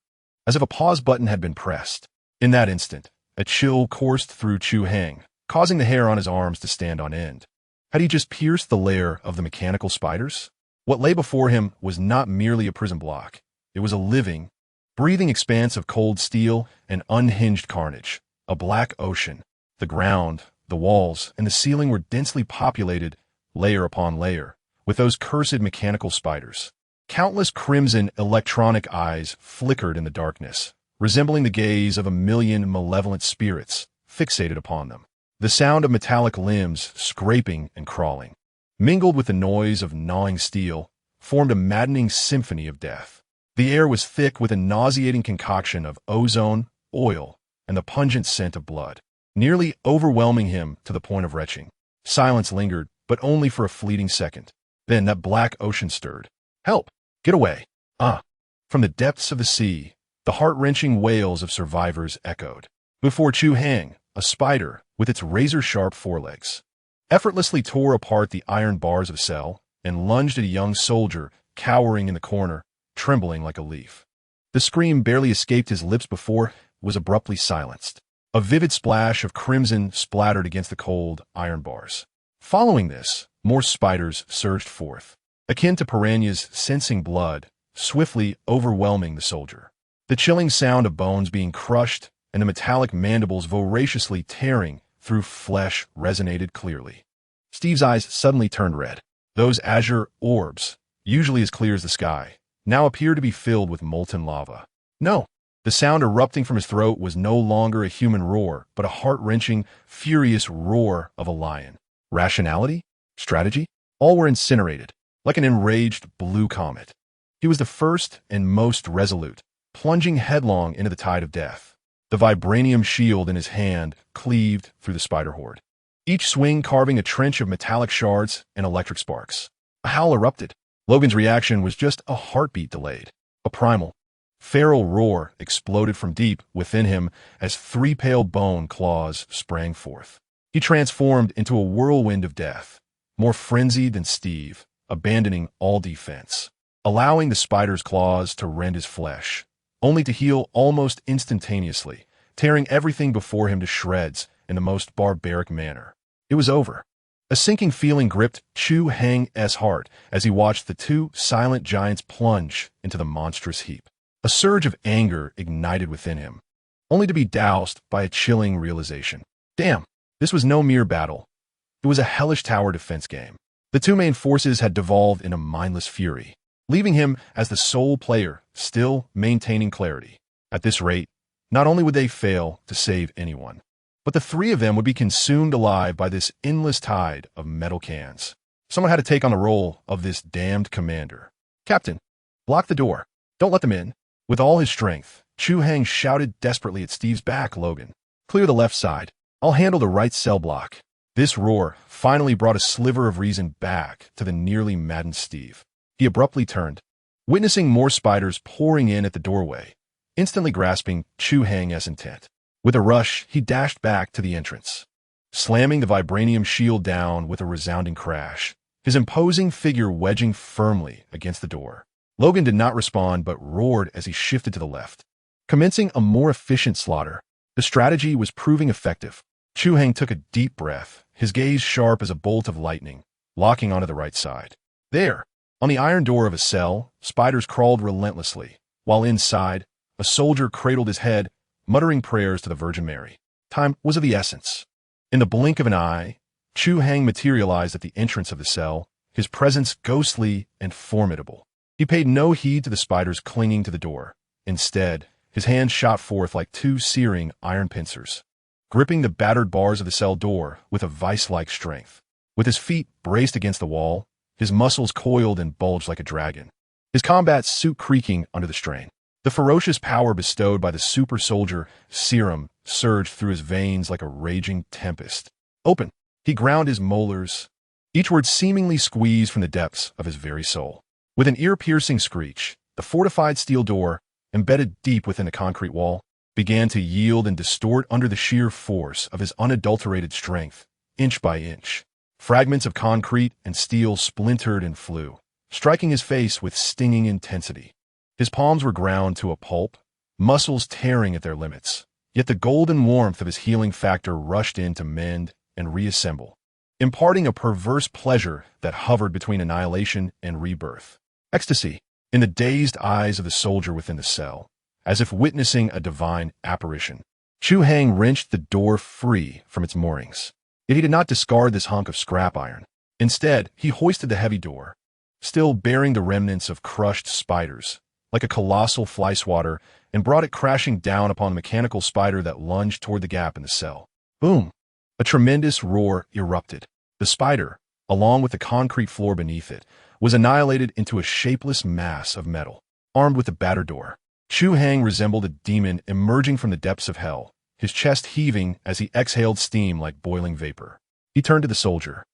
Speaker 1: as if a pause button had been pressed. In that instant, a chill coursed through Chu Hai, causing the hair on his arms to stand on end. Had he just pierced the lair of the mechanical spiders? What lay before him was not merely a prison block. It was a living, breathing expanse of cold steel and unhinged carnage, a black ocean. The ground, the walls, and the ceiling were densely populated, layer upon layer, with those cursed mechanical spiders. Countless crimson electronic eyes flickered in the darkness, resembling the gaze of a million malevolent spirits fixated upon them. The sound of metallic limbs scraping and crawling, mingled with the noise of gnawing steel, formed a maddening symphony of death. The air was thick with a nauseating concoction of ozone, oil, and the pungent scent of blood, nearly overwhelming him to the point of retching. Silence lingered, but only for a fleeting second. Then that black ocean stirred. "Help! Get away!" From the depths of the sea, the heart-wrenching wails of survivors echoed. Before Chu Hai, a spider, with its razor-sharp forelegs, effortlessly tore apart the iron bars of the cell and lunged at a young soldier cowering in the corner, trembling like a leaf. The scream barely escaped his lips before was abruptly silenced. A vivid splash of crimson splattered against the cold iron bars. Following this, more spiders surged forth, akin to piranhas sensing blood, swiftly overwhelming the soldier. The chilling sound of bones being crushed and the metallic mandibles voraciously tearing through flesh resonated clearly. Steve's eyes suddenly turned red. Those azure orbs, usually as clear as the sky, now appeared to be filled with molten lava. No, the sound erupting from his throat was no longer a human roar, but a heart-wrenching, furious roar of a lion. Rationality? Strategy? All were incinerated, like an enraged blue comet. He was the first and most resolute, plunging headlong into the tide of death. The vibranium shield in his hand cleaved through the spider horde, each swing carving a trench of metallic shards and electric sparks. A howl erupted. Logan's reaction was just a heartbeat delayed. A primal, Feral roar exploded from deep within him as three pale bone claws sprang forth. He transformed into a whirlwind of death, more frenzied than Steve, abandoning all defense, allowing the spider's claws to rend his flesh, only to heal almost instantaneously, tearing everything before him to shreds in the most barbaric manner. It was over. A sinking feeling gripped Chu Hai's heart as he watched the two silent giants plunge into the monstrous heap. A surge of anger ignited within him, only to be doused by a chilling realization. Damn, this was no mere battle. It was a hellish tower defense game. The two main forces had devolved in a mindless fury, leaving him as the sole player, still maintaining clarity. At this rate, not only would they fail to save anyone, but the three of them would be consumed alive by this endless tide of metal cans. Someone had to take on the role of this damned commander. Captain, block the door. Don't let them in. With all his strength, Chu Hai shouted desperately at Steve's back. Logan, clear the left side. I'll handle the right cell block. This roar finally brought a sliver of reason back to the nearly maddened Steve. He abruptly turned, witnessing more spiders pouring in at the doorway, instantly grasping Chu Hai's intent. With a rush, he dashed back to the entrance, slamming the vibranium shield down with a resounding crash, his imposing figure wedging firmly against the door. Logan did not respond but roared as he shifted to the left, commencing a more efficient slaughter. The strategy was proving effective. Chu Hai took a deep breath, his gaze sharp as a bolt of lightning, locking onto the right side. There, on the iron door of a cell, spiders crawled relentlessly, while inside, a soldier cradled his head, muttering prayers to the Virgin Mary. Time was of the essence. In the blink of an eye, Chu Hai materialized at the entrance of the cell, his presence ghostly and formidable. He paid no heed to the spiders clinging to the door. Instead, his hands shot forth like two searing iron pincers, gripping the battered bars of the cell door with a vice-like strength. With his feet braced against the wall, his muscles coiled and bulged like a dragon, his combat suit creaking under the strain. The ferocious power bestowed by the super soldier serum surged through his veins like a raging tempest. Open! He ground his molars, each word seemingly squeezed from the depths of his very soul. With an ear-piercing screech, the fortified steel door, embedded deep within the concrete wall, began to yield and distort under the sheer force of his unadulterated strength, inch by inch. Fragments of concrete and steel splintered and flew, striking his face with stinging intensity. His palms were ground to a pulp, muscles tearing at their limits, yet the golden warmth of his healing factor rushed in to mend and reassemble, imparting a perverse pleasure that hovered between annihilation and rebirth. Ecstasy in the dazed eyes of the soldier within the cell, as if witnessing a divine apparition. Chu Hai wrenched the door free from its moorings. Yet he did not discard this hunk of scrap iron. Instead, he hoisted the heavy door, still bearing the remnants of crushed spiders, like a colossal fly swatter, and brought it crashing down upon a mechanical spider that lunged toward the gap in the cell. Boom! A tremendous roar erupted. The spider, along with the concrete floor beneath it, was annihilated into a shapeless mass of metal. Armed with the battered door, Chu Hai resembled a demon emerging from the depths of hell, his chest heaving as he exhaled steam like boiling vapor. He turned to the soldier,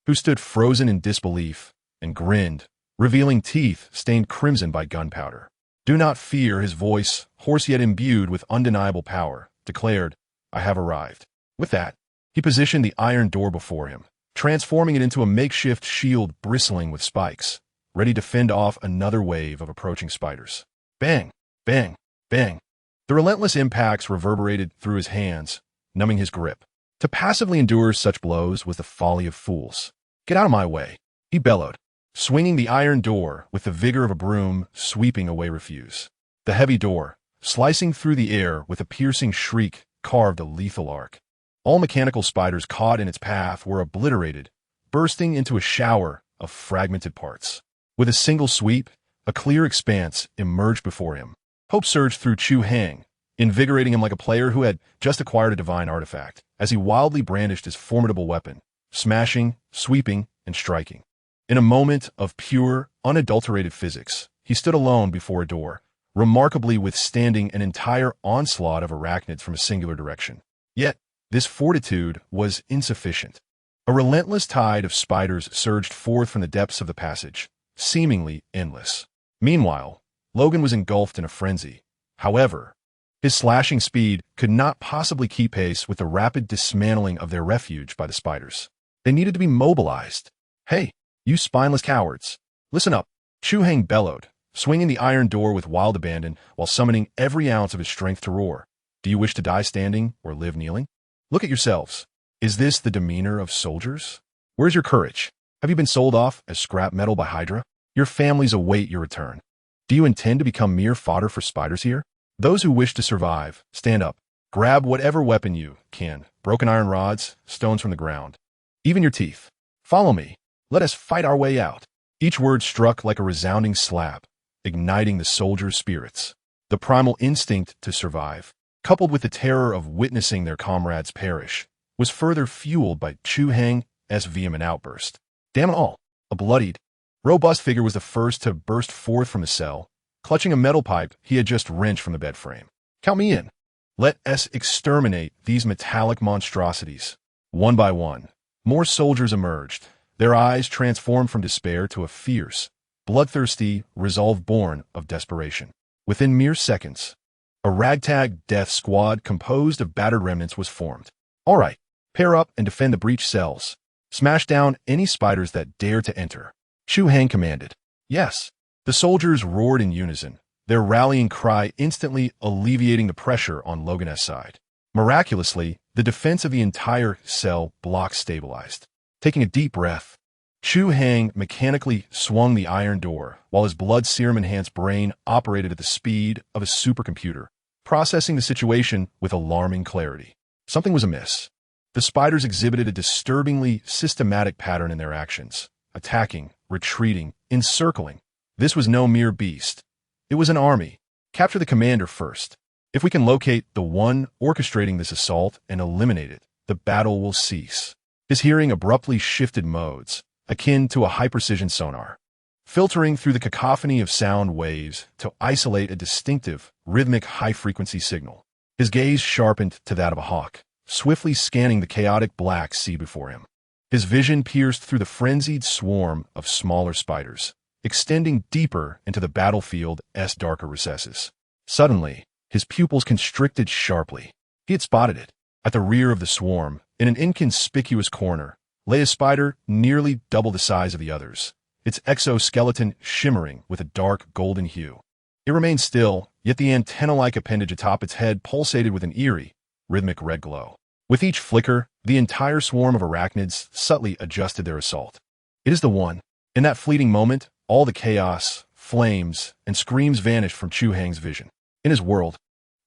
Speaker 1: who stood frozen in disbelief, and grinned, revealing teeth stained crimson by gunpowder. Do not fear, his voice, hoarse yet imbued with undeniable power, declared, I have arrived. With that, he positioned the iron door before him, transforming it into a makeshift shield bristling with spikes, ready to fend off another wave of approaching spiders. Bang! Bang! Bang! The relentless impacts reverberated through his hands, numbing his grip. To passively endure such blows was the folly of fools. Get out of my way, he bellowed, swinging the iron door with the vigor of a broom sweeping away refuse. The heavy door, slicing through the air with a piercing shriek, carved a lethal arc. All mechanical spiders caught in its path were obliterated, bursting into a shower of fragmented parts. With a single sweep, a clear expanse emerged before him. Hope surged through Chu Hai, invigorating him like a player who had just acquired a divine artifact, as he wildly brandished his formidable weapon, smashing, sweeping, and striking. In a moment of pure, unadulterated physics, he stood alone before a door, remarkably withstanding an entire onslaught of arachnids from a singular direction. Yet, this fortitude was insufficient. A relentless tide of spiders surged forth from the depths of the passage, seemingly endless. Meanwhile, Logan was engulfed in a frenzy, However, his slashing speed could not possibly keep pace with the rapid dismantling of their refuge by the spiders. They needed to be mobilized. "Hey, you spineless cowards. Listen up," Chu Hai bellowed, swinging the iron door with wild abandon while summoning every ounce of his strength to roar. "Do you wish to die standing or live kneeling? Look at yourselves. Is this the demeanor of soldiers? Where's your courage? Have you been sold off as scrap metal by Hydra? Your families await your return. Do you intend to become mere fodder for spiders here? Those who wish to survive, stand up. Grab whatever weapon you can, broken iron rods, stones from the ground, even your teeth. Follow me. Let us fight our way out." Each word struck like a resounding slap, igniting the soldiers' spirits. The primal instinct to survive, coupled with the terror of witnessing their comrades perish, was further fueled by Chu Hai's vehement outburst. Damn it all! A bloodied, robust figure was the first to burst forth from the cell, clutching a metal pipe he had just wrenched from the bed frame. "Count me in. Let us exterminate these metallic monstrosities." One by one, more soldiers emerged, their eyes transformed from despair to a fierce, bloodthirsty resolve born of desperation. Within mere seconds, a ragtag death squad composed of battered remnants was formed. "All right, pair up and defend the breached cells. Smash down any spiders that dare to enter," Chu Hai commanded. Yes, the soldiers roared in unison, their rallying cry instantly alleviating the pressure on Logan's side. Miraculously, the defense of the entire cell block stabilized. Taking a deep breath, Chu Hai mechanically swung the iron door while his blood serum-enhanced brain operated at the speed of a supercomputer, processing the situation with alarming clarity. Something was amiss. The spiders exhibited a disturbingly systematic pattern in their actions, attacking, retreating, encircling. This was no mere beast. It was an army. Capture the commander first. If we can locate the one orchestrating this assault and eliminate it, the battle will cease. His hearing abruptly shifted modes, akin to a high-precision sonar, filtering through the cacophony of sound waves to isolate a distinctive, rhythmic high-frequency signal. His gaze sharpened to that of a hawk, swiftly scanning the chaotic black sea before him. His vision pierced through the frenzied swarm of smaller spiders, extending deeper into the battlefield's darker recesses. Suddenly, his pupils constricted sharply. He had spotted it. At the rear of the swarm, in an inconspicuous corner, lay a spider nearly double the size of the others, its exoskeleton shimmering with a dark golden hue. It remained still, yet the antenna-like appendage atop its head pulsated with an eerie, rhythmic red glow. With each flicker, the entire swarm of arachnids subtly adjusted their assault. "It is the one." In that fleeting moment, all the chaos, flames, and screams vanished from Chu Hai's vision. In his world,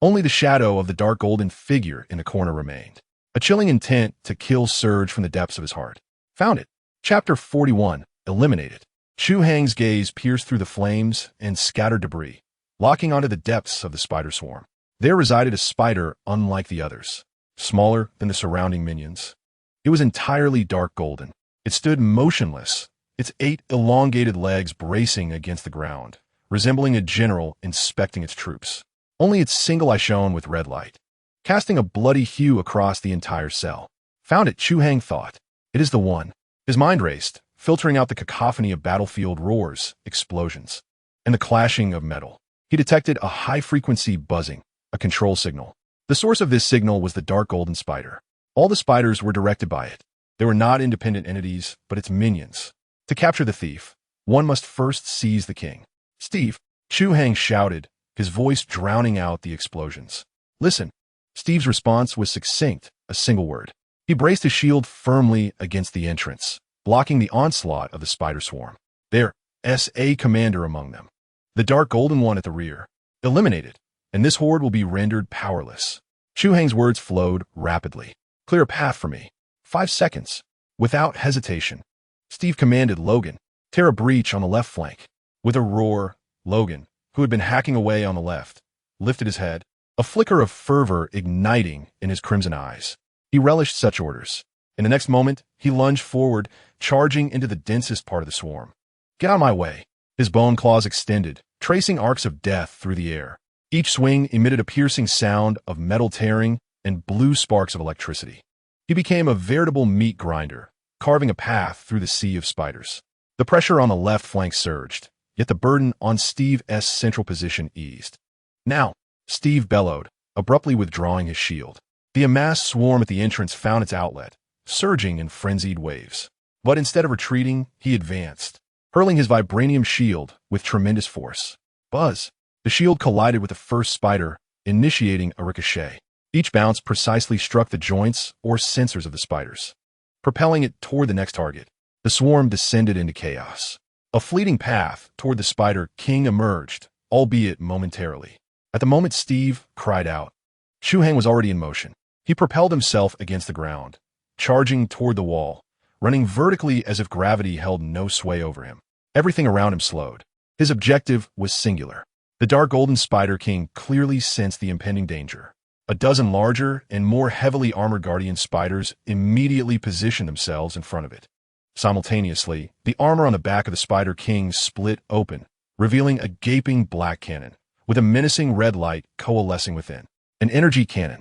Speaker 1: only the shadow of the dark golden figure in the corner remained. A chilling intent to kill surged from the depths of his heart. Found it. Chapter 41. Eliminated. Chu Hai's gaze pierced through the flames and scattered debris, locking onto the depths of the spider swarm. There resided a spider unlike the others, smaller than the surrounding minions. It was entirely dark golden. It stood motionless, its 8 elongated legs bracing against the ground, resembling a general inspecting its troops. Only its single eye shone with red light, casting a bloody hue across the entire cell. Found it, Chu Hai thought. It is the one. His mind raced, filtering out the cacophony of battlefield roars, explosions, and the clashing of metal. He detected a high-frequency buzzing, a control signal. The source of this signal was the dark golden spider. All the spiders were directed by it. They were not independent entities, but its minions. To capture the thief, one must first seize the king. "Steve," Chu Hai shouted, his voice drowning out the explosions. "Listen." Steve's response was succinct, a single word. He braced his shield firmly against the entrance, blocking the onslaught of the spider swarm. There's a commander among them. The dark golden one at the rear. Eliminated, and this horde will be rendered powerless. Chu Hai's words flowed rapidly. "Clear a path for me. 5 seconds." Without hesitation, Steve commanded Logan, "Tear a breach on the left flank." With a roar, Logan, who had been hacking away on the left, lifted his head, a flicker of fervor igniting in his crimson eyes. He relished such orders. In the next moment, he lunged forward, charging into the densest part of the swarm. "Get out of my way." His bone claws extended, tracing arcs of death through the air. Each swing emitted a piercing sound of metal tearing and blue sparks of electricity. He became a veritable meat grinder, carving a path through the sea of spiders. The pressure on the left flank surged, yet the burden on Steve's central position eased. "Now, Steve bellowed, abruptly withdrawing his shield. The amassed swarm at the entrance found its outlet, surging in frenzied waves. But instead of retreating, he advanced, hurling his vibranium shield with tremendous force. Buzz! The shield collided with the first spider, initiating a ricochet. Each bounce precisely struck the joints or sensors of the spiders, propelling it toward the next target. The swarm descended into chaos. A fleeting path toward the Spider King emerged, albeit momentarily. At the moment Steve cried out, Chu Hai was already in motion. He propelled himself against the ground, charging toward the wall, running vertically as if gravity held no sway over him. Everything around him slowed. His objective was singular. The Dark Golden Spider King clearly sensed the impending danger. A dozen larger and more heavily armored guardian spiders immediately positioned themselves in front of it. Simultaneously, the armor on the back of the Spider King split open, revealing a gaping black cannon, with a menacing red light coalescing within. An energy cannon.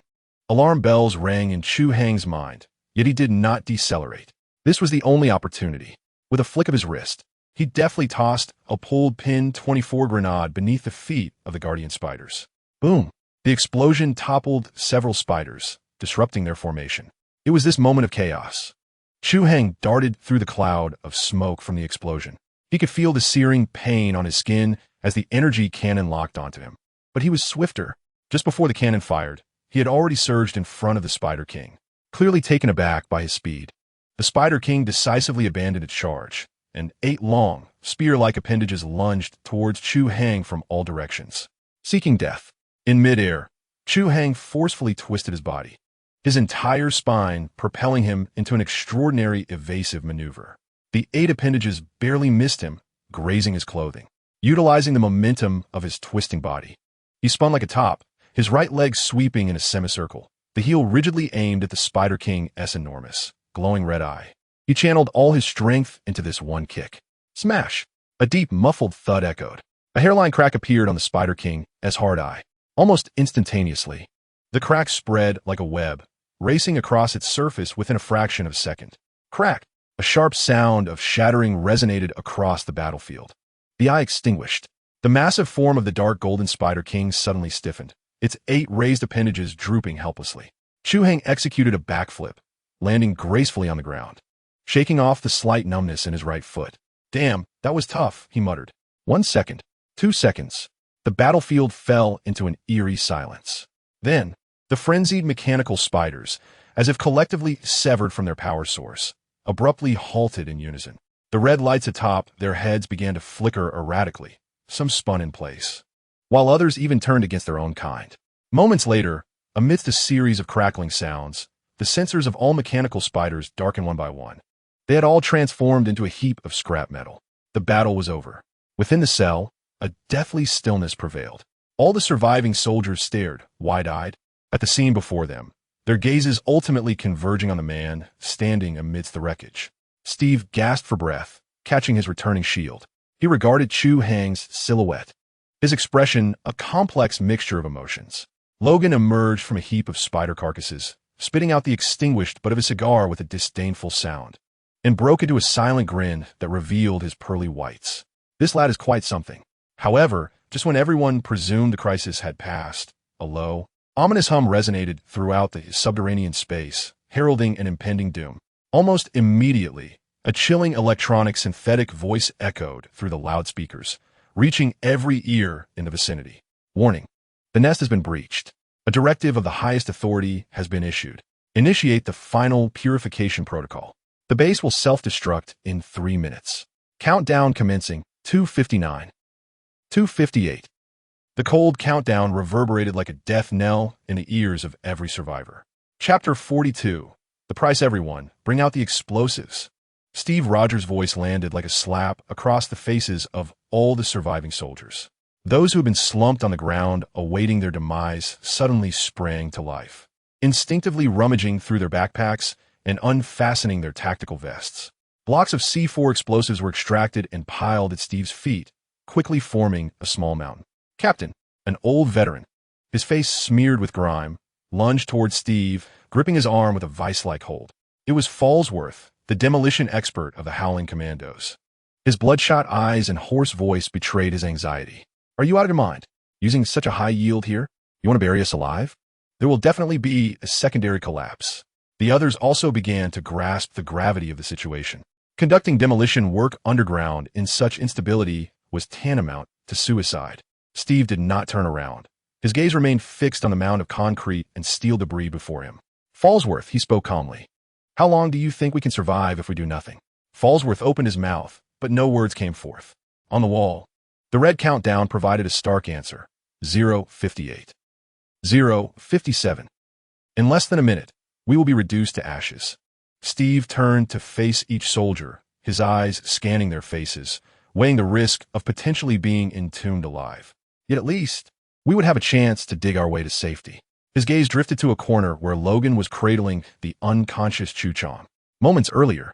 Speaker 1: Alarm bells rang in Chu Hai's mind, yet he did not decelerate. This was the only opportunity. With a flick of his wrist, he deftly tossed a pulled pin 24 grenade beneath the feet of the guardian spiders. Boom! The explosion toppled several spiders, disrupting their formation. It was this moment of chaos. Chu Hai darted through the cloud of smoke from the explosion. He could feel the searing pain on his skin as the energy cannon locked onto him. But he was swifter. Just before the cannon fired, he had already surged in front of the Spider King, clearly taken aback by his speed. The Spider King decisively abandoned its charge, and 8 long, spear-like appendages lunged towards Chu Hai from all directions, seeking death. In midair, Chu Hai forcefully twisted his body, his entire spine propelling him into an extraordinary evasive maneuver. The 8 appendages barely missed him, grazing his clothing. Utilizing the momentum of his twisting body, he spun like a top, his right leg sweeping in a semicircle, the heel rigidly aimed at the Spider King's enormous, glowing red eye. He channeled all his strength into this one kick. Smash! A deep, muffled thud echoed. A hairline crack appeared on the Spider King's hard eye. Almost instantaneously, the crack spread like a web, racing across its surface within a fraction of a second. Crack! A sharp sound of shattering resonated across the battlefield. The eye extinguished. The massive form of the Dark Golden Spider King suddenly stiffened, its 8 raised appendages drooping helplessly. Chu Hai executed a backflip, landing gracefully on the ground, shaking off the slight numbness in his right foot. Damn, that was tough, he muttered. 1 second. 2 seconds. The battlefield fell into an eerie silence. Then, the frenzied mechanical spiders, as if collectively severed from their power source, abruptly halted in unison. The red lights atop their heads began to flicker erratically. Some spun in place, while others even turned against their own kind. Moments later, amidst a series of crackling sounds, the sensors of all mechanical spiders darkened one by one. They had all transformed into a heap of scrap metal. The battle was over. Within the cell, a deathly stillness prevailed. All the surviving soldiers stared, wide-eyed, at the scene before them, their gazes ultimately converging on the man standing amidst the wreckage. Steve gasped for breath, catching his returning shield. He regarded Chu Hai's silhouette, his expression a complex mixture of emotions. Logan emerged from a heap of spider carcasses, spitting out the extinguished butt of a cigar with a disdainful sound, and broke into a silent grin that revealed his pearly whites. This lad is quite something. However, just when everyone presumed the crisis had passed, a low, ominous hum resonated throughout the subterranean space, heralding an impending doom. Almost immediately, a chilling electronic synthetic voice echoed through the loudspeakers, reaching every ear in the vicinity. Warning. The nest has been breached. A directive of the highest authority has been issued. Initiate the final purification protocol. The base will self-destruct in 3 minutes. Countdown commencing 2:59. 2:58. The cold countdown reverberated like a death knell in the ears of every survivor. Chapter 42. The price everyone. Bring out the explosives. Steve Rogers' voice landed like a slap across the faces of all the surviving soldiers. Those who had been slumped on the ground awaiting their demise suddenly sprang to life, instinctively rummaging through their backpacks and unfastening their tactical vests. Blocks of C4 explosives were extracted and piled at Steve's feet, quickly forming a small mountain. Captain, an old veteran, his face smeared with grime, lunged toward Steve, gripping his arm with a vice-like hold. It was Fallsworth, the demolition expert of the Howling Commandos. His bloodshot eyes and hoarse voice betrayed his anxiety. Are you out of your mind? Using such a high yield here? You want to bury us alive? There will definitely be a secondary collapse. The others also began to grasp the gravity of the situation. Conducting demolition work underground in such instability was tantamount to suicide. Steve did not turn around. His gaze remained fixed on the mound of concrete and steel debris before him. Fallsworth, he spoke calmly. How long do you think we can survive if we do nothing? Fallsworth opened his mouth, but no words came forth. On the wall, the red countdown provided a stark answer. 0:58. 0:57. In less than a minute, we will be reduced to ashes. Steve turned to face each soldier, his eyes scanning their faces, weighing the risk of potentially being entombed alive. Yet at least, we would have a chance to dig our way to safety. His gaze drifted to a corner where Logan was cradling the unconscious Chu Chong. Moments earlier,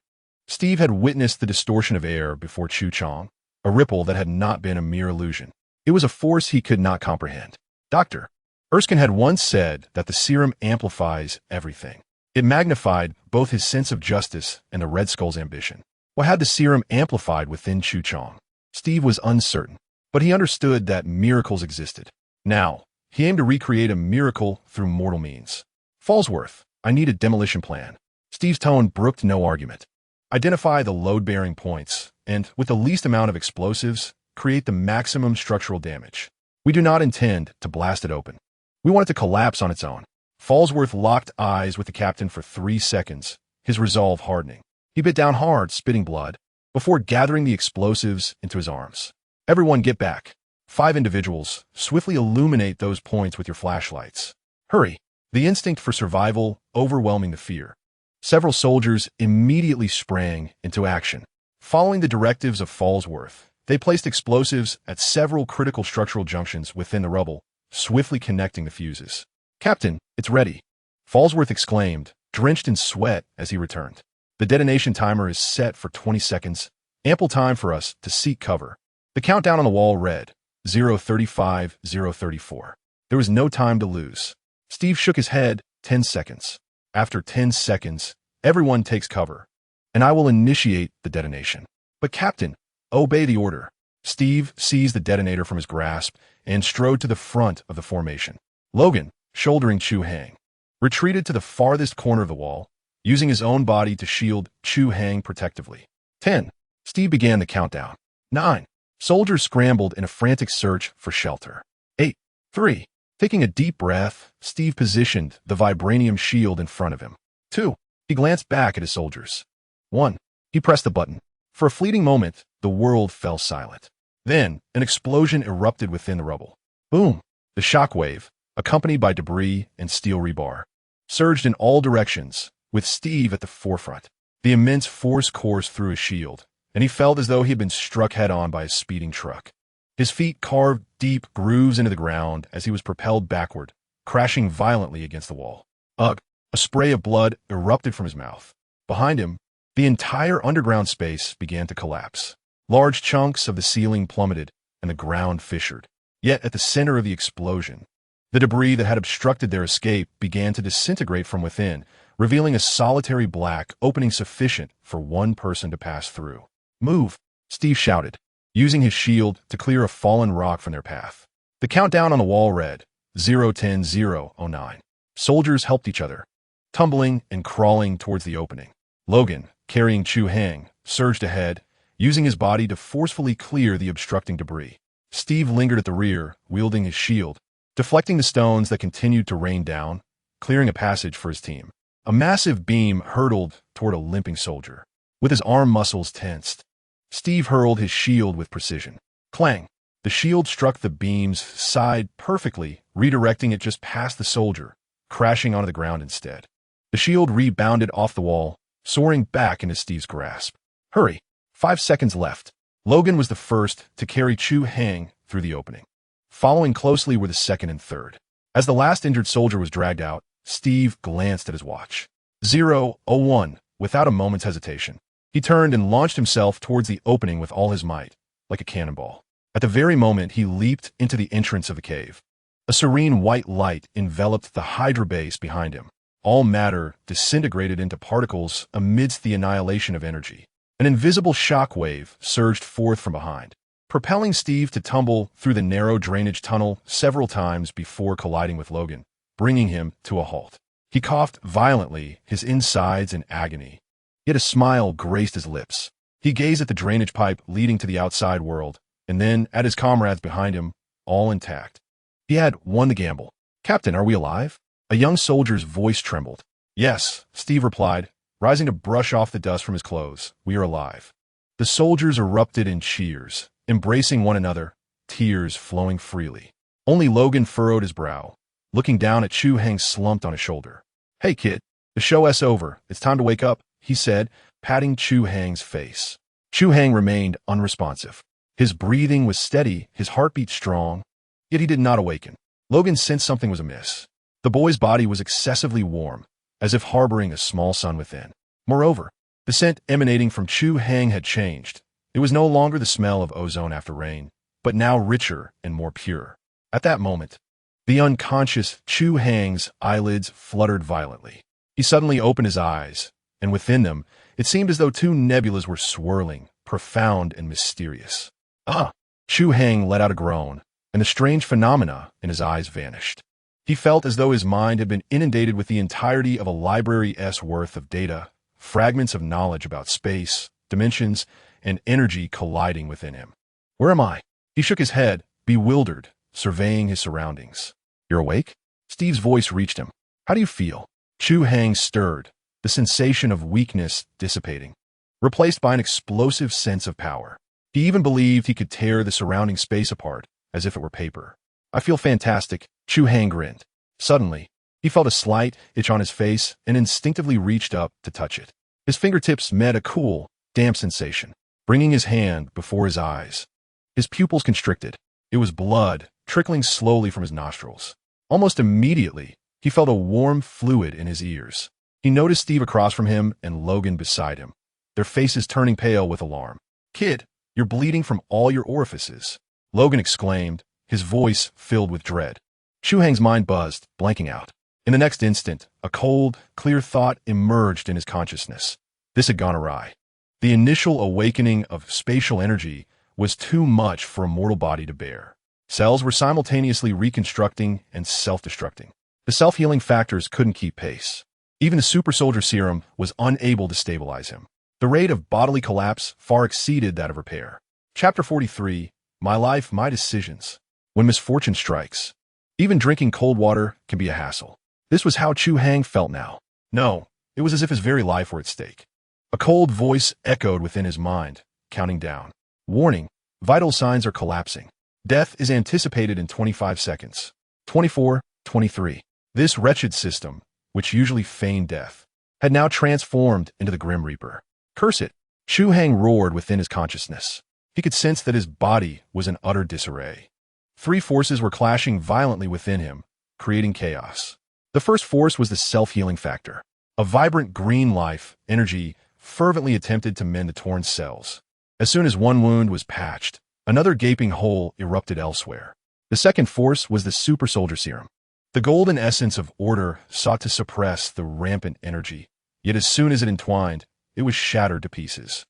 Speaker 1: Steve had witnessed the distortion of air before Chu Chong, a ripple that had not been a mere illusion. It was a force he could not comprehend. Dr. Erskine had once said that the serum amplifies everything. It magnified both his sense of justice and the Red Skull's ambition. What had the serum amplified within Chu Chong? Steve was uncertain, but he understood that miracles existed. Now, he aimed to recreate a miracle through mortal means. Fallsworth, I need a demolition plan. Steve's tone brooked no argument. Identify the load-bearing points, and, with the least amount of explosives, create the maximum structural damage. We do not intend to blast it open. We want it to collapse on its own. Fallsworth locked eyes with the captain for 3 seconds, his resolve hardening. He bit down hard, spitting blood, before gathering the explosives into his arms. Everyone get back. 5 individuals, swiftly illuminate those points with your flashlights. Hurry. The instinct for survival overwhelming the fear. Several soldiers immediately sprang into action. Following the directives of Fallsworth, they placed explosives at several critical structural junctions within the rubble, swiftly connecting the fuses. Captain, it's ready, Fallsworth exclaimed, drenched in sweat as he returned. The detonation timer is set for 20 seconds, ample time for us to seek cover. The countdown on the wall read, 0:35, 0:34. There was no time to lose. Steve shook his head. 10 seconds. After 10 seconds, everyone takes cover, and I will initiate the detonation. But Captain, obey the order. Steve seized the detonator from his grasp and strode to the front of the formation. Logan, shouldering Chu Hai, retreated to the farthest corner of the wall, using his own body to shield Chu Hai protectively. 10. Steve began the countdown. 9. Soldiers scrambled in a frantic search for shelter. 8. 3. Taking a deep breath, Steve positioned the vibranium shield in front of him. 2. He glanced back at his soldiers. 1. He pressed the button. For a fleeting moment, the world fell silent. Then, an explosion erupted within the rubble. Boom! The shockwave, accompanied by debris and steel rebar, surged in all directions, with Steve at the forefront. The immense force coursed through his shield, and he felt as though he had been struck head-on by a speeding truck. His feet carved deep grooves into the ground as he was propelled backward, crashing violently against the wall. Ugh! A spray of blood erupted from his mouth. Behind him, the entire underground space began to collapse. Large chunks of the ceiling plummeted, and the ground fissured. Yet at the center of the explosion, the debris that had obstructed their escape began to disintegrate from within, revealing a solitary black opening sufficient for one person to pass through. Move! Steve shouted, using his shield to clear a fallen rock from their path. The countdown on the wall read, 0:10, 0:09. Soldiers helped each other, tumbling and crawling towards the opening. Logan, carrying Chu Hai, surged ahead, using his body to forcefully clear the obstructing debris. Steve lingered at the rear, wielding his shield, deflecting the stones that continued to rain down, clearing a passage for his team. A massive beam hurtled toward a limping soldier. With his arm muscles tensed, Steve hurled his shield with precision. Clang! The shield struck the beam's side perfectly, redirecting it just past the soldier, crashing onto the ground instead. The shield rebounded off the wall, soaring back into Steve's grasp. Hurry! 5 seconds left. Logan was the first to carry Chu Hai through the opening. Following closely were the second and third. As the last injured soldier was dragged out, Steve glanced at his watch. 0:01, without a moment's hesitation. He turned and launched himself towards the opening with all his might, like a cannonball. At the very moment he leaped into the entrance of the cave, a serene white light enveloped the Hydra base behind him. All matter disintegrated into particles amidst the annihilation of energy. An invisible shock wave surged forth from behind, propelling Steve to tumble through the narrow drainage tunnel several times before colliding with Logan, bringing him to a halt. He coughed violently, his insides in agony. Yet a smile graced his lips. He gazed at the drainage pipe leading to the outside world, and then at his comrades behind him, all intact. He had won the gamble. "Captain, are we alive?" A young soldier's voice trembled. "Yes," Steve replied, rising to brush off the dust from his clothes. "We are alive." The soldiers erupted in cheers, embracing one another, tears flowing freely. Only Logan furrowed his brow, looking down at Chu Hai slumped on his shoulder. "Hey, kid, the show's over. It's time to wake up," he said, patting Chu Hai's face. Chu Hai remained unresponsive. His breathing was steady, his heartbeat strong, yet he did not awaken. Logan sensed something was amiss. The boy's body was excessively warm, as if harboring a small sun within. Moreover, the scent emanating from Chu Hai had changed. It was no longer the smell of ozone after rain, but now richer and more pure. At that moment, the unconscious Chu Hai's eyelids fluttered violently. He suddenly opened his eyes, and within them, it seemed as though two nebulas were swirling, profound and mysterious. "Ah!" Chu Hai let out a groan, and the strange phenomena in his eyes vanished. He felt as though his mind had been inundated with the entirety of a library's worth of data, fragments of knowledge about space, dimensions, and energy colliding within him. "Where am I?" He shook his head, bewildered, surveying his surroundings. "You're awake?" Steve's voice reached him. "How do you feel?" Chu Hai stirred, the sensation of weakness dissipating, replaced by an explosive sense of power. He even believed he could tear the surrounding space apart, as if it were paper. "I feel fantastic," Chu Hai grinned. Suddenly, he felt a slight itch on his face and instinctively reached up to touch it. His fingertips met a cool, damp sensation, bringing his hand before his eyes. His pupils constricted. It was blood, trickling slowly from his nostrils. Almost immediately, he felt a warm fluid in his ears. He noticed Steve across from him and Logan beside him, their faces turning pale with alarm. "Kid, you're bleeding from all your orifices," Logan exclaimed, his voice filled with dread. Chu Hai's mind buzzed, blanking out. In the next instant, a cold, clear thought emerged in his consciousness. This had gone awry. The initial awakening of spatial energy was too much for a mortal body to bear. Cells were simultaneously reconstructing and self-destructing. The self-healing factors couldn't keep pace. Even the super soldier serum was unable to stabilize him. The rate of bodily collapse far exceeded that of repair. Chapter 43, My Life, My Decisions. When misfortune strikes, even drinking cold water can be a hassle. This was how Chu Hai felt now. No, it was as if his very life were at stake. A cold voice echoed within his mind, counting down. "Warning, vital signs are collapsing. Death is anticipated in 25 seconds. 24, 23. This wretched system, which usually feigned death, had now transformed into the Grim Reaper. Curse it! Chu Hai roared within his consciousness. He could sense that his body was in utter disarray. Three forces were clashing violently within him, creating chaos. The first force was the self-healing factor. A vibrant green life, energy, fervently attempted to mend the torn cells. As soon as one wound was patched, another gaping hole erupted elsewhere. The second force was the super soldier serum. The golden essence of order sought to suppress the rampant energy, yet as soon as it entwined, it was shattered to pieces.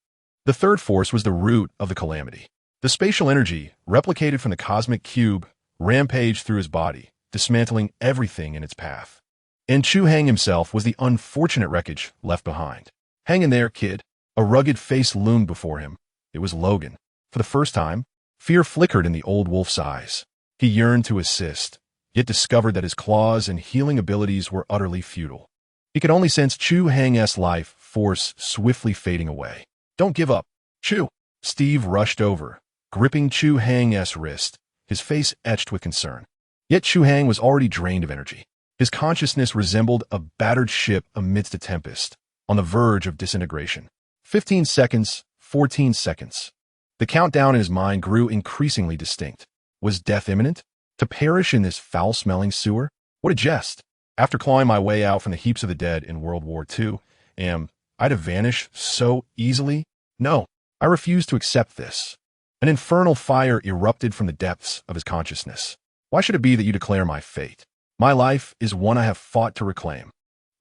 Speaker 1: The third force was the root of the calamity. The spatial energy, replicated from the cosmic cube, rampaged through his body, dismantling everything in its path. And Chu Hai himself was the unfortunate wreckage left behind. "Hang in there, kid." A rugged face loomed before him. It was Logan. For the first time, fear flickered in the old wolf's eyes. He yearned to assist, yet discovered that his claws and healing abilities were utterly futile. He could only sense Chu Hai's life force swiftly fading away. "Don't give up, Chu." Steve rushed over, gripping Chu Hai's wrist, his face etched with concern. Yet Chu Hai was already drained of energy. His consciousness resembled a battered ship amidst a tempest, on the verge of disintegration. 15 seconds, 14 seconds. The countdown in his mind grew increasingly distinct. Was death imminent? To perish in this foul-smelling sewer? What a jest! After clawing my way out from the heaps of the dead in World War II, I to vanish so easily? No, I refuse to accept this. An infernal fire erupted from the depths of his consciousness. Why should it be that you declare my fate? My life is one I have fought to reclaim.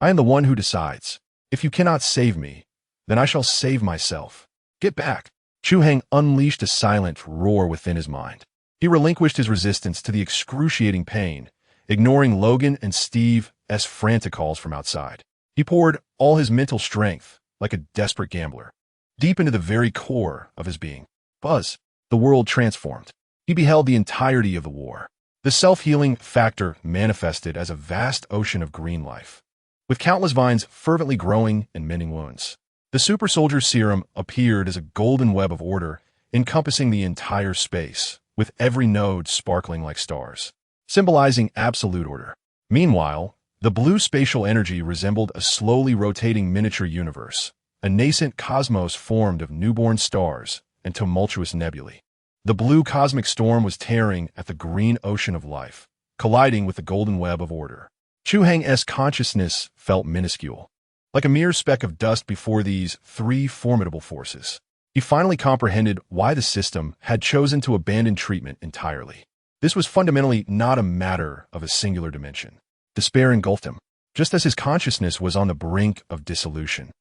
Speaker 1: I am the one who decides. If you cannot save me, then I shall save myself. Get back. Chu Hai unleashed a silent roar within his mind. He relinquished his resistance to the excruciating pain, ignoring Logan and Steve's frantic calls from outside. He poured all his mental strength, like a desperate gambler, deep into the very core of his being. Buzz. The world transformed. He beheld the entirety of the war. The self-healing factor manifested as a vast ocean of green life, with countless vines fervently growing and mending wounds. The super soldier's serum appeared as a golden web of order, encompassing the entire space, with every node sparkling like stars, symbolizing absolute order. Meanwhile, the blue spatial energy resembled a slowly rotating miniature universe, a nascent cosmos formed of newborn stars and tumultuous nebulae. The blue cosmic storm was tearing at the green ocean of life, colliding with the golden web of order. Chu Hai's consciousness felt minuscule, like a mere speck of dust before these three formidable forces. He finally comprehended why the system had chosen to abandon treatment entirely. This was fundamentally not a matter of a singular dimension. Despair engulfed him, just as his consciousness was on the brink of dissolution.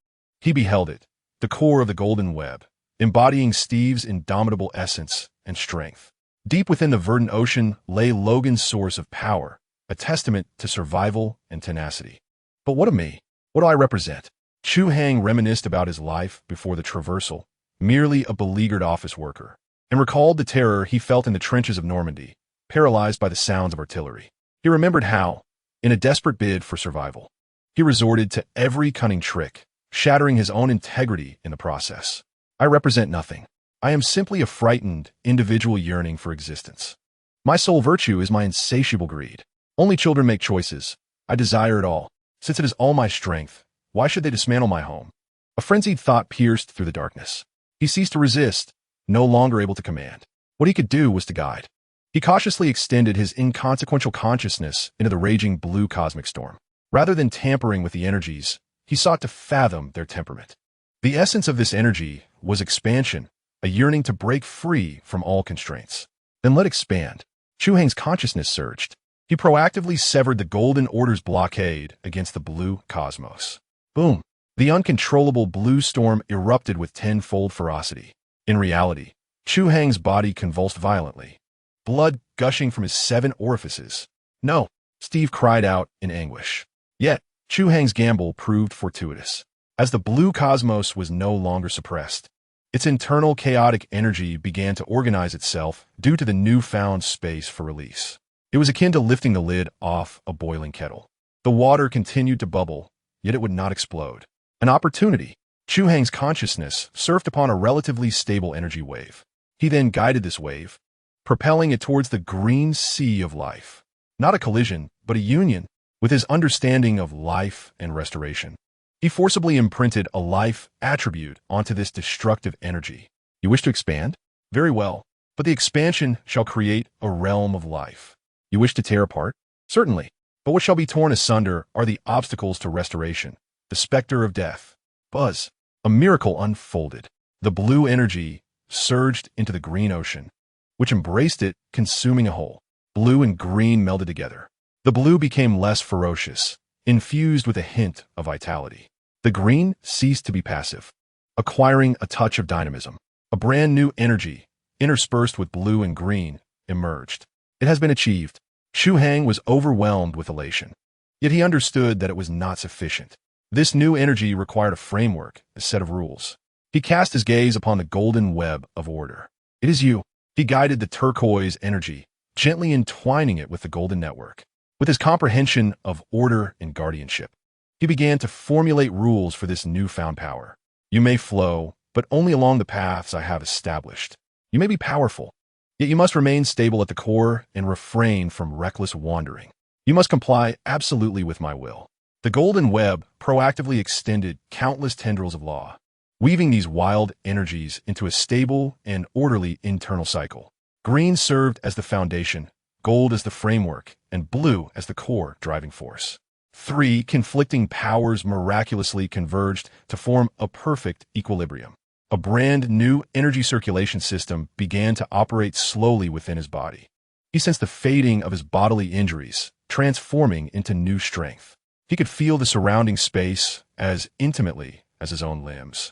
Speaker 1: He beheld it, the core of the golden web, embodying Steve's indomitable essence and strength. Deep within the verdant ocean lay Logan's source of power, a testament to survival and tenacity. But what of me? What do I represent? Chu Hai reminisced about his life before the traversal, merely a beleaguered office worker, and recalled the terror he felt in the trenches of Normandy, paralyzed by the sounds of artillery. He remembered how, in a desperate bid for survival, he resorted to every cunning trick, shattering his own integrity in the process. I represent nothing. I am simply a frightened, individual yearning for existence. My sole virtue is my insatiable greed. Only children make choices. I desire it all. Since it is all my strength, why should they dismantle my home? A frenzied thought pierced through the darkness. He ceased to resist, no longer able to command. What he could do was to guide. He cautiously extended his inconsequential consciousness into the raging blue cosmic storm. Rather than tampering with the energies, he sought to fathom their temperament. The essence of this energy was expansion, a yearning to break free from all constraints. Then let expand. Chu Hai's consciousness surged. He proactively severed the Golden Order's blockade against the blue cosmos. Boom! The uncontrollable blue storm erupted with tenfold ferocity. In reality, Chu Hai's body convulsed violently, blood gushing from his 7 orifices. No! Steve cried out in anguish. Yet, Chu Hai's gamble proved fortuitous. As the blue cosmos was no longer suppressed, its internal chaotic energy began to organize itself due to the newfound space for release. It was akin to lifting the lid off a boiling kettle. The water continued to bubble, yet it would not explode. An opportunity. Chu Hai's consciousness surfed upon a relatively stable energy wave. He then guided this wave, propelling it towards the green sea of life. Not a collision, but a union with his understanding of life and restoration. He forcibly imprinted a life attribute onto this destructive energy. You wish to expand? Very well, but the expansion shall create a realm of life. You wish to tear apart? Certainly, but what shall be torn asunder are the obstacles to restoration, the specter of death. Buzz, a miracle unfolded. The blue energy surged into the green ocean, which embraced it, consuming a whole. Blue and green melded together. The blue became less ferocious, infused with a hint of vitality. The green ceased to be passive, acquiring a touch of dynamism. A brand new energy, interspersed with blue and green, emerged. It has been achieved. Chu Hai was overwhelmed with elation. Yet he understood that it was not sufficient. This new energy required a framework, a set of rules. He cast his gaze upon the golden web of order. It is you. He guided the turquoise energy, gently entwining it with the golden network. With his comprehension of order and guardianship, he began to formulate rules for this newfound power. You may flow, but only along the paths I have established. You may be powerful, yet you must remain stable at the core and refrain from reckless wandering. You must comply absolutely with my will. The golden web proactively extended countless tendrils of law, weaving these wild energies into a stable and orderly internal cycle. Green served as the foundation, gold as the framework, and blue as the core driving force. 3 conflicting powers miraculously converged to form a perfect equilibrium. A brand new energy circulation system began to operate slowly within his body. He sensed the fading of his bodily injuries, transforming into new strength. He could feel the surrounding space as intimately as his own limbs.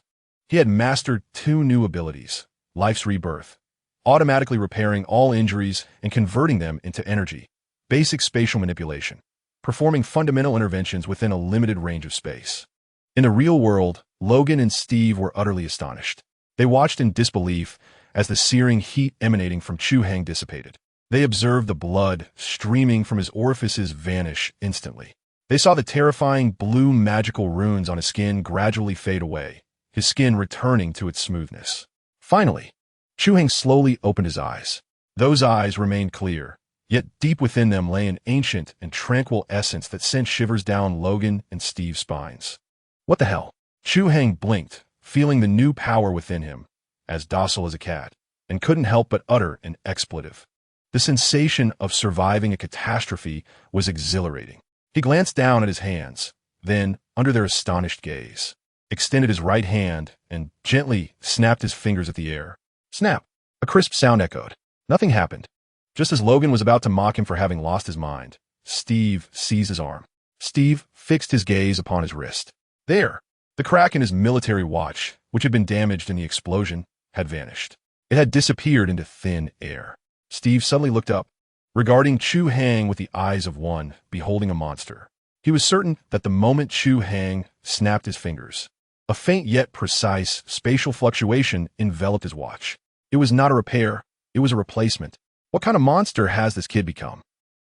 Speaker 1: He had mastered 2 new abilities, life's rebirth, automatically repairing all injuries and converting them into energy. Basic spatial manipulation, performing fundamental interventions within a limited range of space. In the real world, Logan and Steve were utterly astonished. They watched in disbelief as the searing heat emanating from Chu Hai dissipated. They observed the blood streaming from his orifices vanish instantly. They saw the terrifying blue magical runes on his skin gradually fade away, his skin returning to its smoothness. Finally, Chu Hai slowly opened his eyes. Those eyes remained clear, yet deep within them lay an ancient and tranquil essence that sent shivers down Logan and Steve's spines. What the hell? Chu Hai blinked, feeling the new power within him, as docile as a cat, and couldn't help but utter an expletive. The sensation of surviving a catastrophe was exhilarating. He glanced down at his hands, then, under their astonished gaze, extended his right hand and gently snapped his fingers at the air. Snap! A crisp sound echoed. Nothing happened. Just as Logan was about to mock him for having lost his mind, Steve seized his arm. Steve fixed his gaze upon his wrist. There! The crack in his military watch, which had been damaged in the explosion, had vanished. It had disappeared into thin air. Steve suddenly looked up, regarding Chu Hai with the eyes of one beholding a monster. He was certain that the moment Chu Hai snapped his fingers, a faint yet precise spatial fluctuation enveloped his watch. It was not a repair, it was a replacement. What kind of monster has this kid become?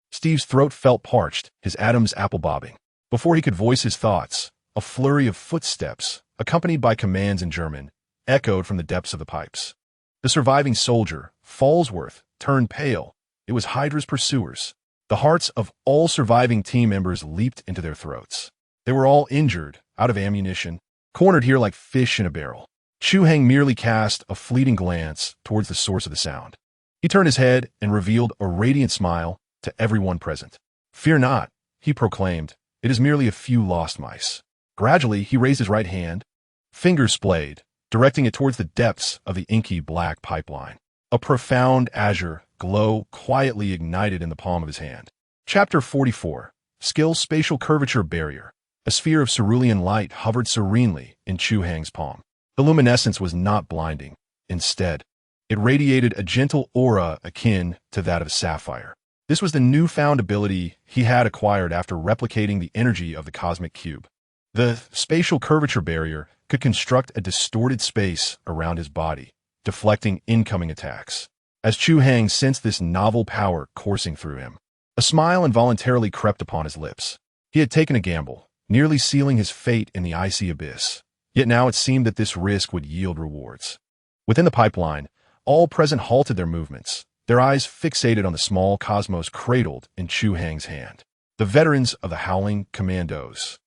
Speaker 1: Steve's throat felt parched, his atoms apple bobbing. Before he could voice his thoughts, a flurry of footsteps, accompanied by commands in German, echoed from the depths of the pipes. The surviving soldier, Falsworth, turned pale. It was Hydra's pursuers. The hearts of all surviving team members leaped into their throats. They were all injured, out of ammunition, cornered here like fish in a barrel. Chu Hai merely cast a fleeting glance towards the source of the sound. He turned his head and revealed a radiant smile to everyone present. Fear not, he proclaimed. It is merely a few lost mice. Gradually, he raised his right hand, fingers splayed, directing it towards the depths of the inky black pipeline. A profound azure glow quietly ignited in the palm of his hand. Chapter 44. Skill Spatial Curvature Barrier. A sphere of cerulean light hovered serenely in Chu Hai's palm. The luminescence was not blinding. Instead, it radiated a gentle aura akin to that of sapphire. This was the newfound ability he had acquired after replicating the energy of the cosmic cube. The spatial curvature barrier could construct a distorted space around his body, deflecting incoming attacks. As Chu Hai sensed this novel power coursing through him, a smile involuntarily crept upon his lips. He had taken a gamble, nearly sealing his fate in the icy abyss. Yet now it seemed that this risk would yield rewards. Within the pipeline, all present halted their movements, their eyes fixated on the small cosmos cradled in Chu Hai's hand. The veterans of the Howling Commandos,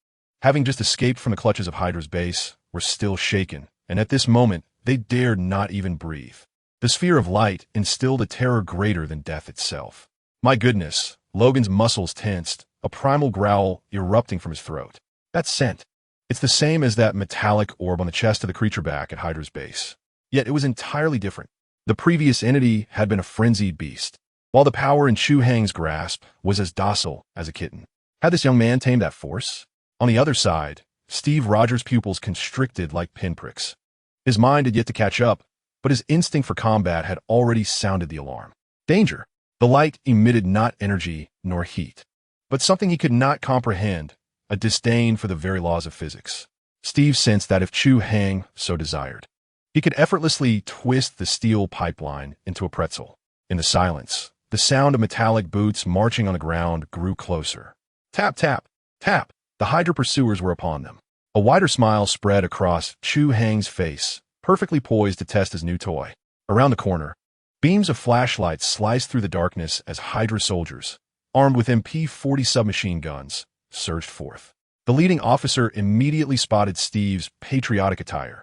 Speaker 1: having just escaped from the clutches of Hydra's base, were still shaken, and at this moment, they dared not even breathe. The sphere of light instilled a terror greater than death itself. My goodness, Logan's muscles tensed, a primal growl erupting from his throat. That scent. It's the same as that metallic orb on the chest of the creature back at Hydra's base. Yet it was entirely different. The previous entity had been a frenzied beast, while the power in Chu Hai's grasp was as docile as a kitten. Had this young man tamed that force? On the other side, Steve Rogers' pupils constricted like pinpricks. His mind had yet to catch up, but his instinct for combat had already sounded the alarm. Danger! The light emitted not energy nor heat, but something he could not comprehend, a disdain for the very laws of physics. Steve sensed that if Chu Hai so desired, he could effortlessly twist the steel pipeline into a pretzel. In the silence, the sound of metallic boots marching on the ground grew closer. Tap, tap, tap. The Hydra pursuers were upon them. A wider smile spread across Chu Hai's face, perfectly poised to test his new toy. Around the corner, beams of flashlights sliced through the darkness as Hydra soldiers, armed with MP-40 submachine guns, surged forth. The leading officer immediately spotted Steve's patriotic attire,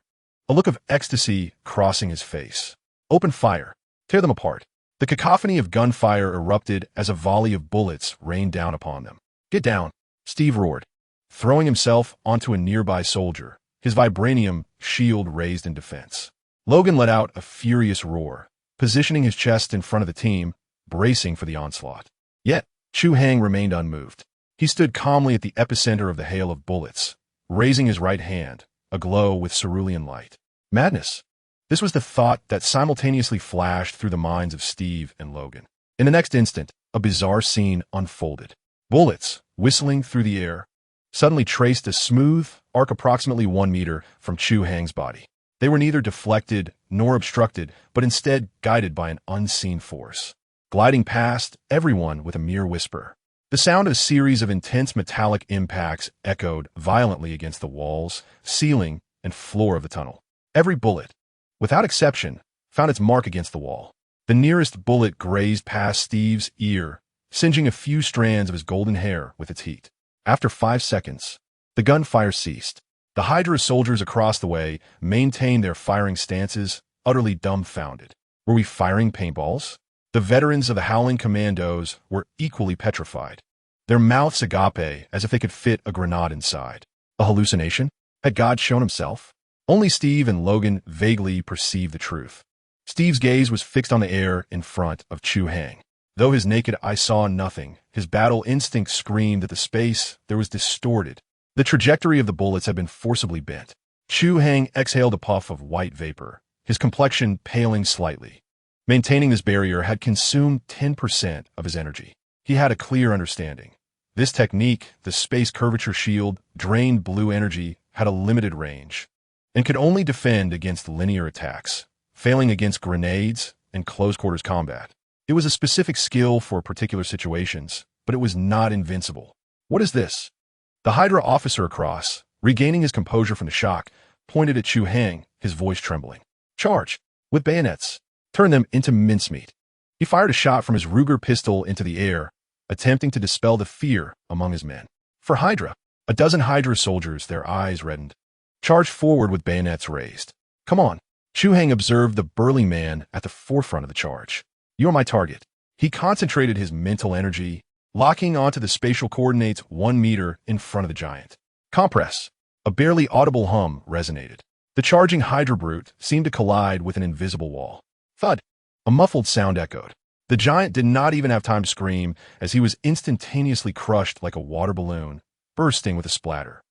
Speaker 1: a look of ecstasy crossing his face. Open fire. Tear them apart. The cacophony of gunfire erupted as a volley of bullets rained down upon them. Get down, Steve roared, throwing himself onto a nearby soldier, his vibranium shield raised in defense. Logan let out a furious roar, positioning his chest in front of the team, bracing for the onslaught. Yet, Chu Hai remained unmoved. He stood calmly at the epicenter of the hail of bullets, raising his right hand, aglow with cerulean light. Madness. This was the thought that simultaneously flashed through the minds of Steve and Logan. In the next instant, a bizarre scene unfolded. Bullets, whistling through the air, suddenly traced a smooth arc approximately 1 meter from Chu Hai's body. They were neither deflected nor obstructed, but instead guided by an unseen force, gliding past everyone with a mere whisper. The sound of a series of intense metallic impacts echoed violently against the walls, ceiling, and floor of the tunnel. Every bullet, without exception, found its mark against the wall. The nearest bullet grazed past Steve's ear, singeing a few strands of his golden hair with its heat. After 5 seconds, the gunfire ceased. The Hydra soldiers across the way maintained their firing stances, utterly dumbfounded. Were we firing paintballs? The veterans of the Howling Commandos were equally petrified, their mouths agape as if they could fit a grenade inside. A hallucination? Had God shown himself? Only Steve and Logan vaguely perceived the truth. Steve's gaze was fixed on the air in front of Chu Hai. Though his naked eye saw nothing, his battle instinct screamed that the space there was distorted. The trajectory of the bullets had been forcibly bent. Chu Hai exhaled a puff of white vapor, his complexion paling slightly. Maintaining this barrier had consumed 10% of his energy. He had a clear understanding. This technique, the space curvature shield, drained blue energy, had a limited range, and could only defend against linear attacks, failing against grenades and close-quarters combat. It was a specific skill for particular situations, but it was not invincible. What is this? The Hydra officer across, regaining his composure from the shock, pointed at Chu Hai, his voice trembling. Charge! With bayonets! Turn them into mincemeat. He fired a shot from his Ruger pistol into the air, attempting to dispel the fear among his men. For Hydra, a dozen Hydra soldiers, their eyes reddened, charged forward with bayonets raised. Come on! Chu Hai observed the burly man at the forefront of the charge. You're my target. He concentrated his mental energy, locking onto the spatial coordinates 1 meter in front of the giant. Compress. A barely audible hum resonated. The charging Hydra brute seemed to collide with an invisible wall. Thud. A muffled sound echoed. The giant did not even have time to scream as he was instantaneously crushed like a water balloon, bursting with a splatter.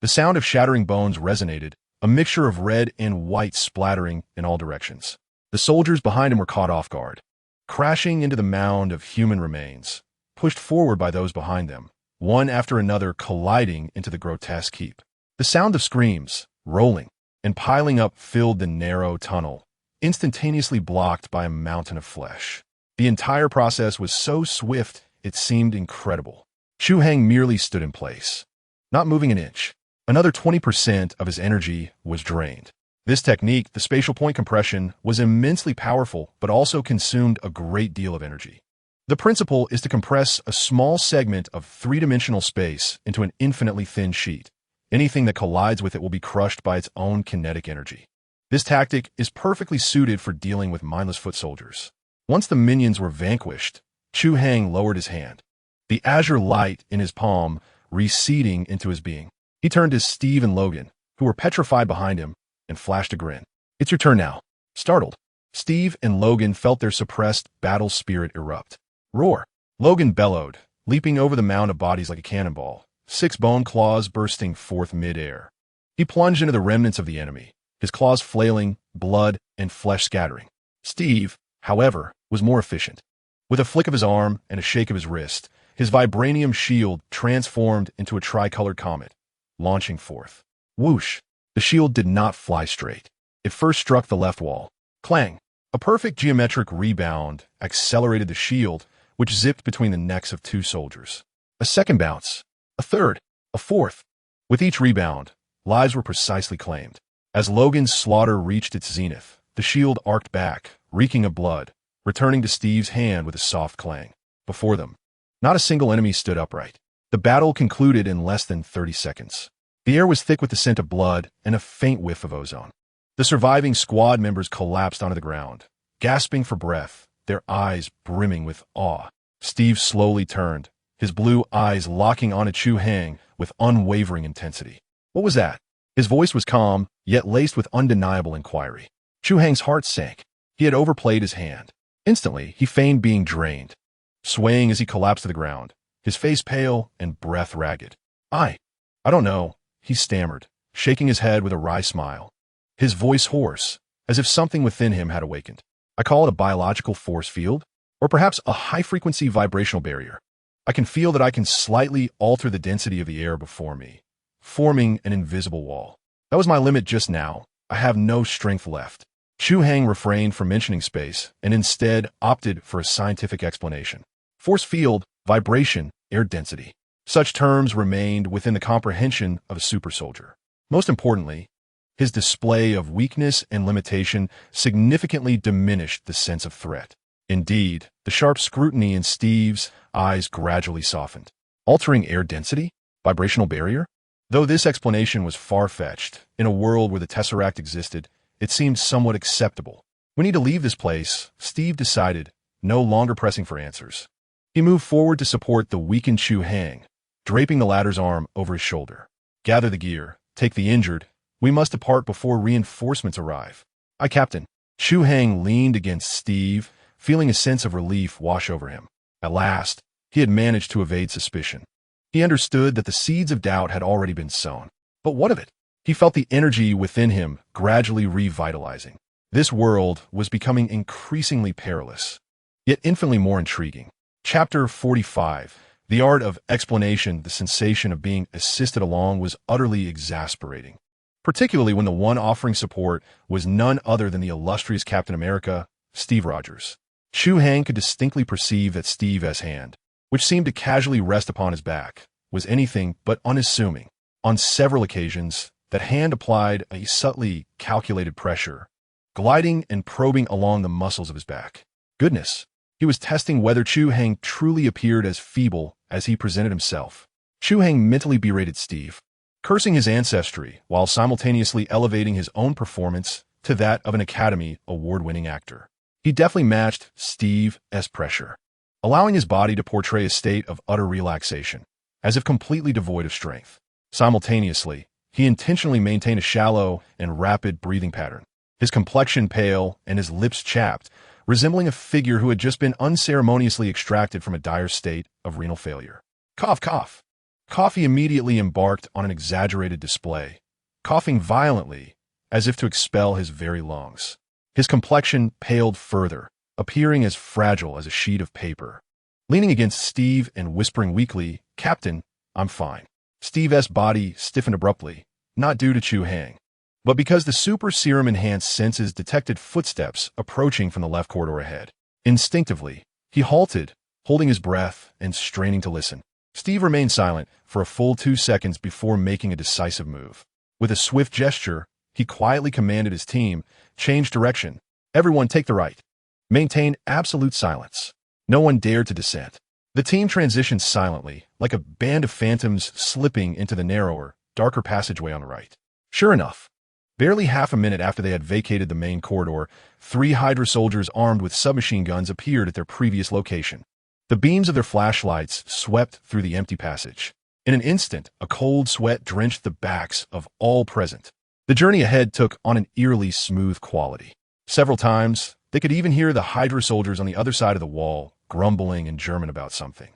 Speaker 1: The sound of shattering bones resonated, a mixture of red and white splattering in all directions. The soldiers behind him were caught off guard, crashing into the mound of human remains, pushed forward by those behind them, one after another colliding into the grotesque heap. The sound of screams, rolling, and piling up filled the narrow tunnel, instantaneously blocked by a mountain of flesh. The entire process was so swift it seemed incredible. Chu Hai merely stood in place, not moving an inch. Another 20% of his energy was drained. This technique, the spatial point compression, was immensely powerful but also consumed a great deal of energy. The principle is to compress a small segment of three-dimensional space into an infinitely thin sheet. Anything that collides with it will be crushed by its own kinetic energy. This tactic is perfectly suited for dealing with mindless foot soldiers. Once the minions were vanquished, Chu Hai lowered his hand, the azure light in his palm receding into his being. He turned to Steve and Logan, who were petrified behind him, and flashed a grin. It's your turn now. Startled, Steve and Logan felt their suppressed battle spirit erupt. Roar! Logan bellowed, leaping over the mound of bodies like a cannonball, 6 bone claws bursting forth mid-air. He plunged into the remnants of the enemy, his claws flailing, blood and flesh scattering. Steve, however, was more efficient. With a flick of his arm and a shake of his wrist, his vibranium shield transformed into a tricolored comet, launching forth. Whoosh! The shield did not fly straight. It first struck the left wall. Clang! A perfect geometric rebound accelerated the shield, which zipped between the necks of 2 soldiers. A second bounce. A third. A fourth. With each rebound, lives were precisely claimed. As Logan's slaughter reached its zenith, the shield arced back, reeking of blood, returning to Steve's hand with a soft clang. Before them, not a single enemy stood upright. The battle concluded in less than 30 seconds. The air was thick with the scent of blood and a faint whiff of ozone. The surviving squad members collapsed onto the ground, gasping for breath, their eyes brimming with awe. Steve slowly turned, his blue eyes locking onto Chu Hai with unwavering intensity. What was that? His voice was calm, yet laced with undeniable inquiry. Chu Hai's heart sank. He had overplayed his hand. Instantly, he feigned being drained, swaying as he collapsed to the ground, his face pale and breath ragged. I don't know, he stammered, shaking his head with a wry smile. His voice hoarse, as if something within him had awakened. I call it a biological force field, or perhaps a high-frequency vibrational barrier. I can feel that I can slightly alter the density of the air before me, forming an invisible wall. That was my limit just now. I have no strength left. Chu Hai refrained from mentioning space and instead opted for a scientific explanation. Force field, vibration, air density. Such terms remained within the comprehension of a super soldier. Most importantly, his display of weakness and limitation significantly diminished the sense of threat. Indeed, the sharp scrutiny in Steve's eyes gradually softened. Altering air density? Vibrational barrier? Though this explanation was far-fetched, in a world where the Tesseract existed, it seemed somewhat acceptable. We need to leave this place, Steve decided, no longer pressing for answers. He moved forward to support the weakened Chu Hai, draping the latter's arm over his shoulder. Gather the gear, take the injured. We must depart before reinforcements arrive. Aye, Captain. Chu Hai leaned against Steve, feeling a sense of relief wash over him. At last, he had managed to evade suspicion. He understood that the seeds of doubt had already been sown. But what of it? He felt the energy within him gradually revitalizing. This world was becoming increasingly perilous, yet infinitely more intriguing. Chapter 45. The art of explanation. The sensation of being assisted along was utterly exasperating, particularly when the one offering support was none other than the illustrious Captain America, Steve Rogers. Chu Hai could distinctly perceive that Steve's hand, which seemed to casually rest upon his back, was anything but unassuming. On several occasions, that hand applied a subtly calculated pressure, gliding and probing along the muscles of his back. Goodness, he was testing whether Chu Hai truly appeared as feeble as he presented himself. Chu Hai mentally berated Steve, cursing his ancestry while simultaneously elevating his own performance to that of an Academy Award-winning actor. He deftly matched Steve's pressure, allowing his body to portray a state of utter relaxation, as if completely devoid of strength. Simultaneously, he intentionally maintained a shallow and rapid breathing pattern, his complexion pale and his lips chapped, resembling a figure who had just been unceremoniously extracted from a dire state of renal failure. Cough, cough. Coffee immediately embarked on an exaggerated display, coughing violently as if to expel his very lungs. His complexion paled further, appearing as fragile as a sheet of paper. Leaning against Steve and whispering weakly, "Captain, I'm fine." Steve's body stiffened abruptly, not due to Chu Hai, but because the super serum-enhanced senses detected footsteps approaching from the left corridor ahead. Instinctively, he halted, holding his breath and straining to listen. Steve remained silent for a full 2 seconds before making a decisive move. With a swift gesture, he quietly commanded his team, "Change direction. Everyone take the right. Maintain absolute silence." No one dared to dissent. The team transitioned silently, like a band of phantoms slipping into the narrower, darker passageway on the right. Sure enough, barely half a minute after they had vacated the main corridor, 3 Hydra soldiers armed with submachine guns appeared at their previous location. The beams of their flashlights swept through the empty passage. In an instant, a cold sweat drenched the backs of all present. The journey ahead took on an eerily smooth quality. Several times, they could even hear the Hydra soldiers on the other side of the wall, grumbling in German about something.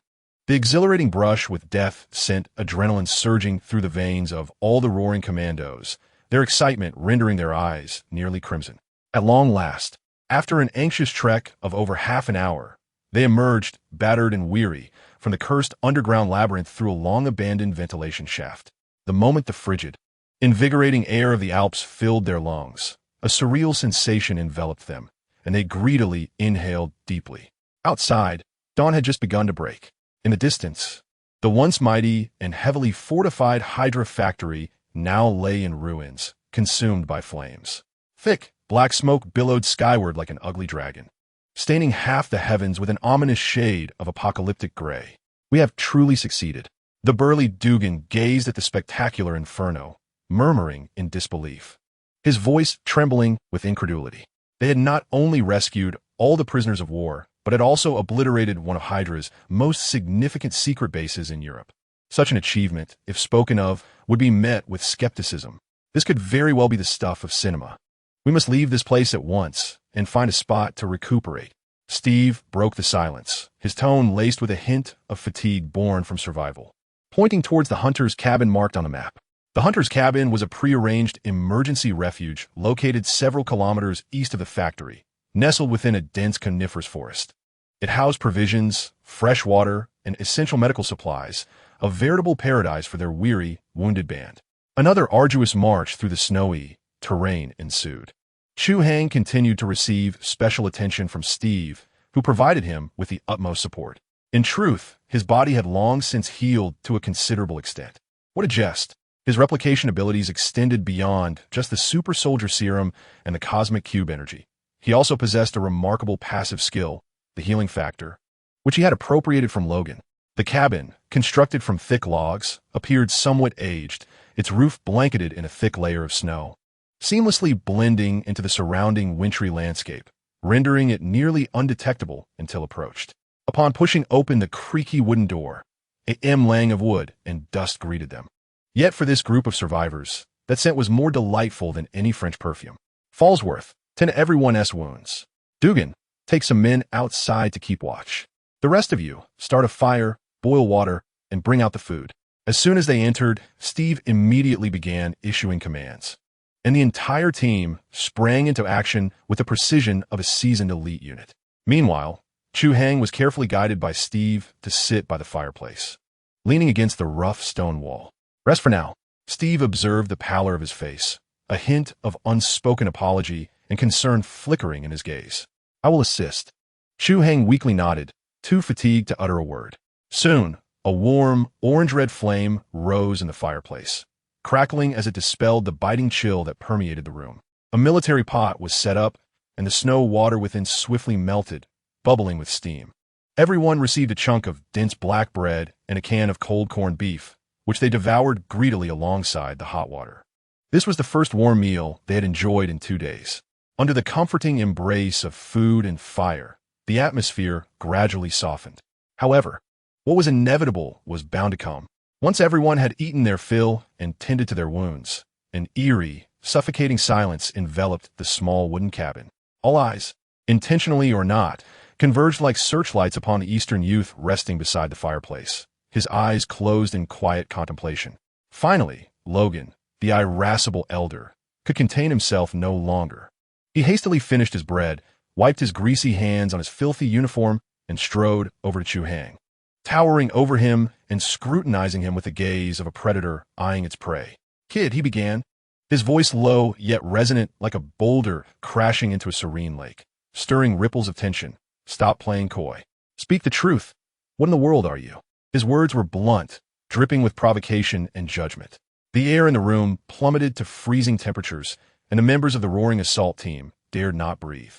Speaker 1: The exhilarating brush with death sent adrenaline surging through the veins of all the roaring commandos, their excitement rendering their eyes nearly crimson. At long last, after an anxious trek of over half an hour, they emerged, battered and weary, from the cursed underground labyrinth through a long-abandoned ventilation shaft. The moment the frigid, invigorating air of the Alps filled their lungs, a surreal sensation enveloped them, and they greedily inhaled deeply. Outside, dawn had just begun to break. In the distance, the once mighty and heavily fortified Hydra factory now lay in ruins, consumed by flames. Thick, black smoke billowed skyward like an ugly dragon, staining half the heavens with an ominous shade of apocalyptic gray. "We have truly succeeded." The burly Dugan gazed at the spectacular inferno, murmuring in disbelief, his voice trembling with incredulity. They had not only rescued all the prisoners of war, but had also obliterated one of Hydra's most significant secret bases in Europe. Such an achievement, if spoken of, would be met with skepticism. This could very well be the stuff of cinema. "We must leave this place at once and find a spot to recuperate." Steve broke the silence, his tone laced with a hint of fatigue born from survival. Pointing towards the hunter's cabin marked on the map. The hunter's cabin was a prearranged emergency refuge located several kilometers east of the factory, nestled within a dense coniferous forest. It housed provisions, fresh water, and essential medical supplies, a veritable paradise for their weary, wounded band. Another arduous march through the snowy terrain ensued. Chu Hai continued to receive special attention from Steve, who provided him with the utmost support. In truth, his body had long since healed to a considerable extent. What a jest! His replication abilities extended beyond just the super soldier serum and the cosmic cube energy. He also possessed a remarkable passive skill, the healing factor, which he had appropriated from Logan. The cabin, constructed from thick logs, appeared somewhat aged, its roof blanketed in a thick layer of snow, seamlessly blending into the surrounding wintry landscape, rendering it nearly undetectable until approached. Upon pushing open the creaky wooden door, a lang of wood and dust greeted them. Yet for this group of survivors, that scent was more delightful than any French perfume. Fallsworth, tend to everyone's wounds. Dugan, take some men outside to keep watch. The rest of you, start a fire, boil water, and bring out the food. As soon as they entered, Steve immediately began issuing commands, and the entire team sprang into action with the precision of a seasoned elite unit. Meanwhile, Chu Hai was carefully guided by Steve to sit by the fireplace, leaning against the rough stone wall. Rest for now. Steve observed the pallor of his face, a hint of unspoken apology and concern flickering in his gaze. I will assist. Chu Hai weakly nodded, too fatigued to utter a word. Soon, a warm, orange-red flame rose in the fireplace, crackling as it dispelled the biting chill that permeated the room. A military pot was set up, and the snow water within swiftly melted, bubbling with steam. Everyone received a chunk of dense black bread and a can of cold corned beef, which they devoured greedily alongside the hot water. This was the first warm meal they had enjoyed in 2 days. Under the comforting embrace of food and fire, the atmosphere gradually softened. However, what was inevitable was bound to come. Once everyone had eaten their fill and tended to their wounds, an eerie, suffocating silence enveloped the small wooden cabin. All eyes, intentionally or not, converged like searchlights upon the Eastern youth resting beside the fireplace, his eyes closed in quiet contemplation. Finally, Logan, the irascible elder, could contain himself no longer. He hastily finished his bread, wiped his greasy hands on his filthy uniform, and strode over to Chu Hai, towering over him and scrutinizing him with the gaze of a predator eyeing its prey. Kid, he began, his voice low yet resonant like a boulder crashing into a serene lake, stirring ripples of tension. Stop playing coy. Speak the truth. What in the world are you? His words were blunt, dripping with provocation and judgment. The air in the room plummeted to freezing temperatures, and the members of the roaring assault team dared not breathe.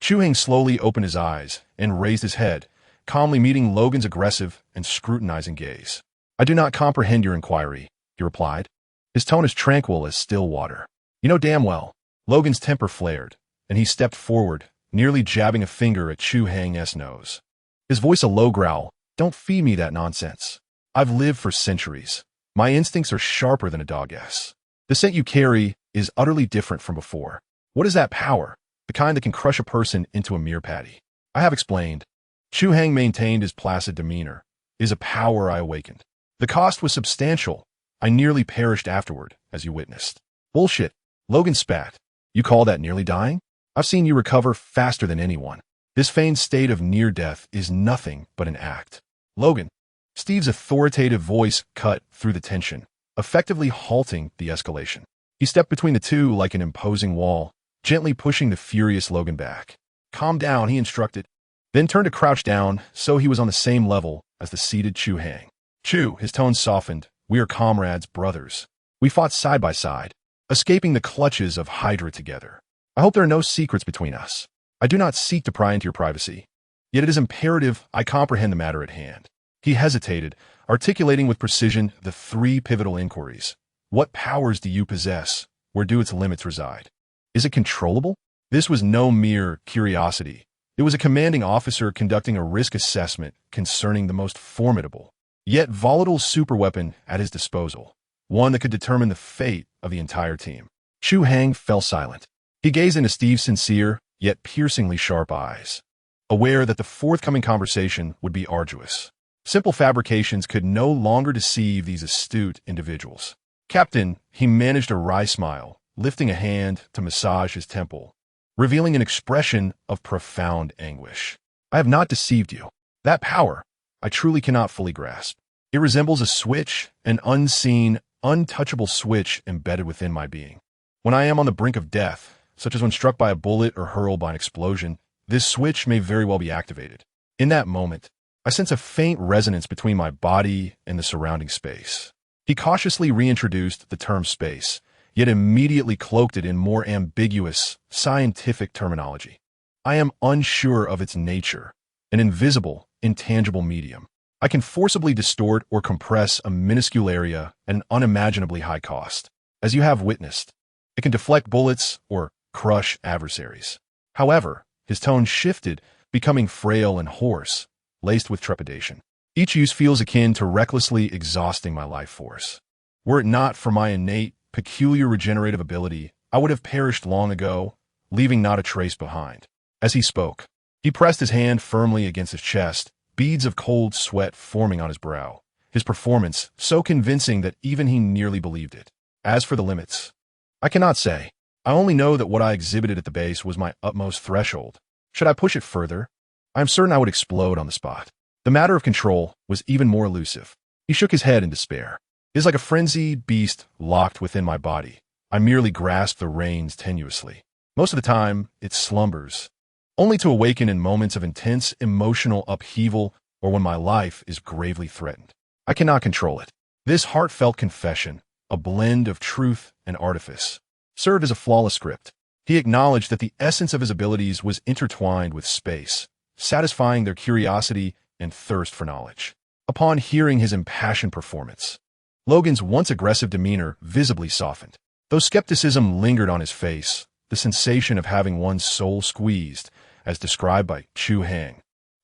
Speaker 1: Chu Hai slowly opened his eyes and raised his head, calmly meeting Logan's aggressive and scrutinizing gaze. I do not comprehend your inquiry, he replied, his tone as tranquil as still water. You know damn well. Logan's temper flared, and he stepped forward, nearly jabbing a finger at Chu Hai's nose. His voice a low growl. Don't feed me that nonsense. I've lived for centuries. My instincts are sharper than a dog's. The scent you carry is utterly different from before. What is that power? The kind that can crush a person into a mere patty. I have explained. Chu Hai maintained his placid demeanor. It is a power I awakened. The cost was substantial. I nearly perished afterward, as you witnessed. Bullshit. Logan spat. You call that nearly dying? I've seen you recover faster than anyone. This feigned state of near death is nothing but an act. Logan. Steve's authoritative voice cut through the tension, effectively halting the escalation. He stepped between the two like an imposing wall, gently pushing the furious Logan back. Calm down, he instructed, then turned to crouch down so he was on the same level as the seated Chu Hai. Chu, his tone softened, we are comrades, brothers. We fought side by side, escaping the clutches of Hydra together. I hope there are no secrets between us. I do not seek to pry into your privacy, yet it is imperative I comprehend the matter at hand. He hesitated, articulating with precision the 3 pivotal inquiries. What powers do you possess? Where do its limits reside? Is it controllable? This was no mere curiosity. It was a commanding officer conducting a risk assessment concerning the most formidable, yet volatile superweapon at his disposal, one that could determine the fate of the entire team. Chu Hai fell silent. He gazed into Steve's sincere, yet piercingly sharp eyes, aware that the forthcoming conversation would be arduous. Simple fabrications could no longer deceive these astute individuals. Captain, he managed a wry smile, lifting a hand to massage his temple, revealing an expression of profound anguish. I have not deceived you. That power, I truly cannot fully grasp. It resembles a switch, an unseen, untouchable switch embedded within my being. When I am on the brink of death, such as when struck by a bullet or hurled by an explosion, this switch may very well be activated. In that moment, I sense a faint resonance between my body and the surrounding space. He cautiously reintroduced the term space, yet immediately cloaked it in more ambiguous, scientific terminology. I am unsure of its nature, an invisible, intangible medium. I can forcibly distort or compress a minuscule area at an unimaginably high cost. As you have witnessed, it can deflect bullets or crush adversaries. However, his tone shifted, becoming frail and hoarse, laced with trepidation. Each use feels akin to recklessly exhausting my life force. Were it not for my innate, peculiar regenerative ability, I would have perished long ago, leaving not a trace behind. As he spoke, he pressed his hand firmly against his chest, beads of cold sweat forming on his brow, his performance so convincing that even he nearly believed it. As for the limits, I cannot say. I only know that what I exhibited at the base was my utmost threshold. Should I push it further, I am certain I would explode on the spot. The matter of control was even more elusive. He shook his head in despair. It is like a frenzied beast locked within my body. I merely grasp the reins tenuously. Most of the time, it slumbers, only to awaken in moments of intense emotional upheaval or when my life is gravely threatened. I cannot control it. This heartfelt confession, a blend of truth and artifice, served as a flawless script. He acknowledged that the essence of his abilities was intertwined with space, satisfying their curiosity and thirst for knowledge. Upon hearing his impassioned performance, Logan's once aggressive demeanor visibly softened. Though skepticism lingered on his face, the sensation of having one's soul squeezed, as described by Chu Hai,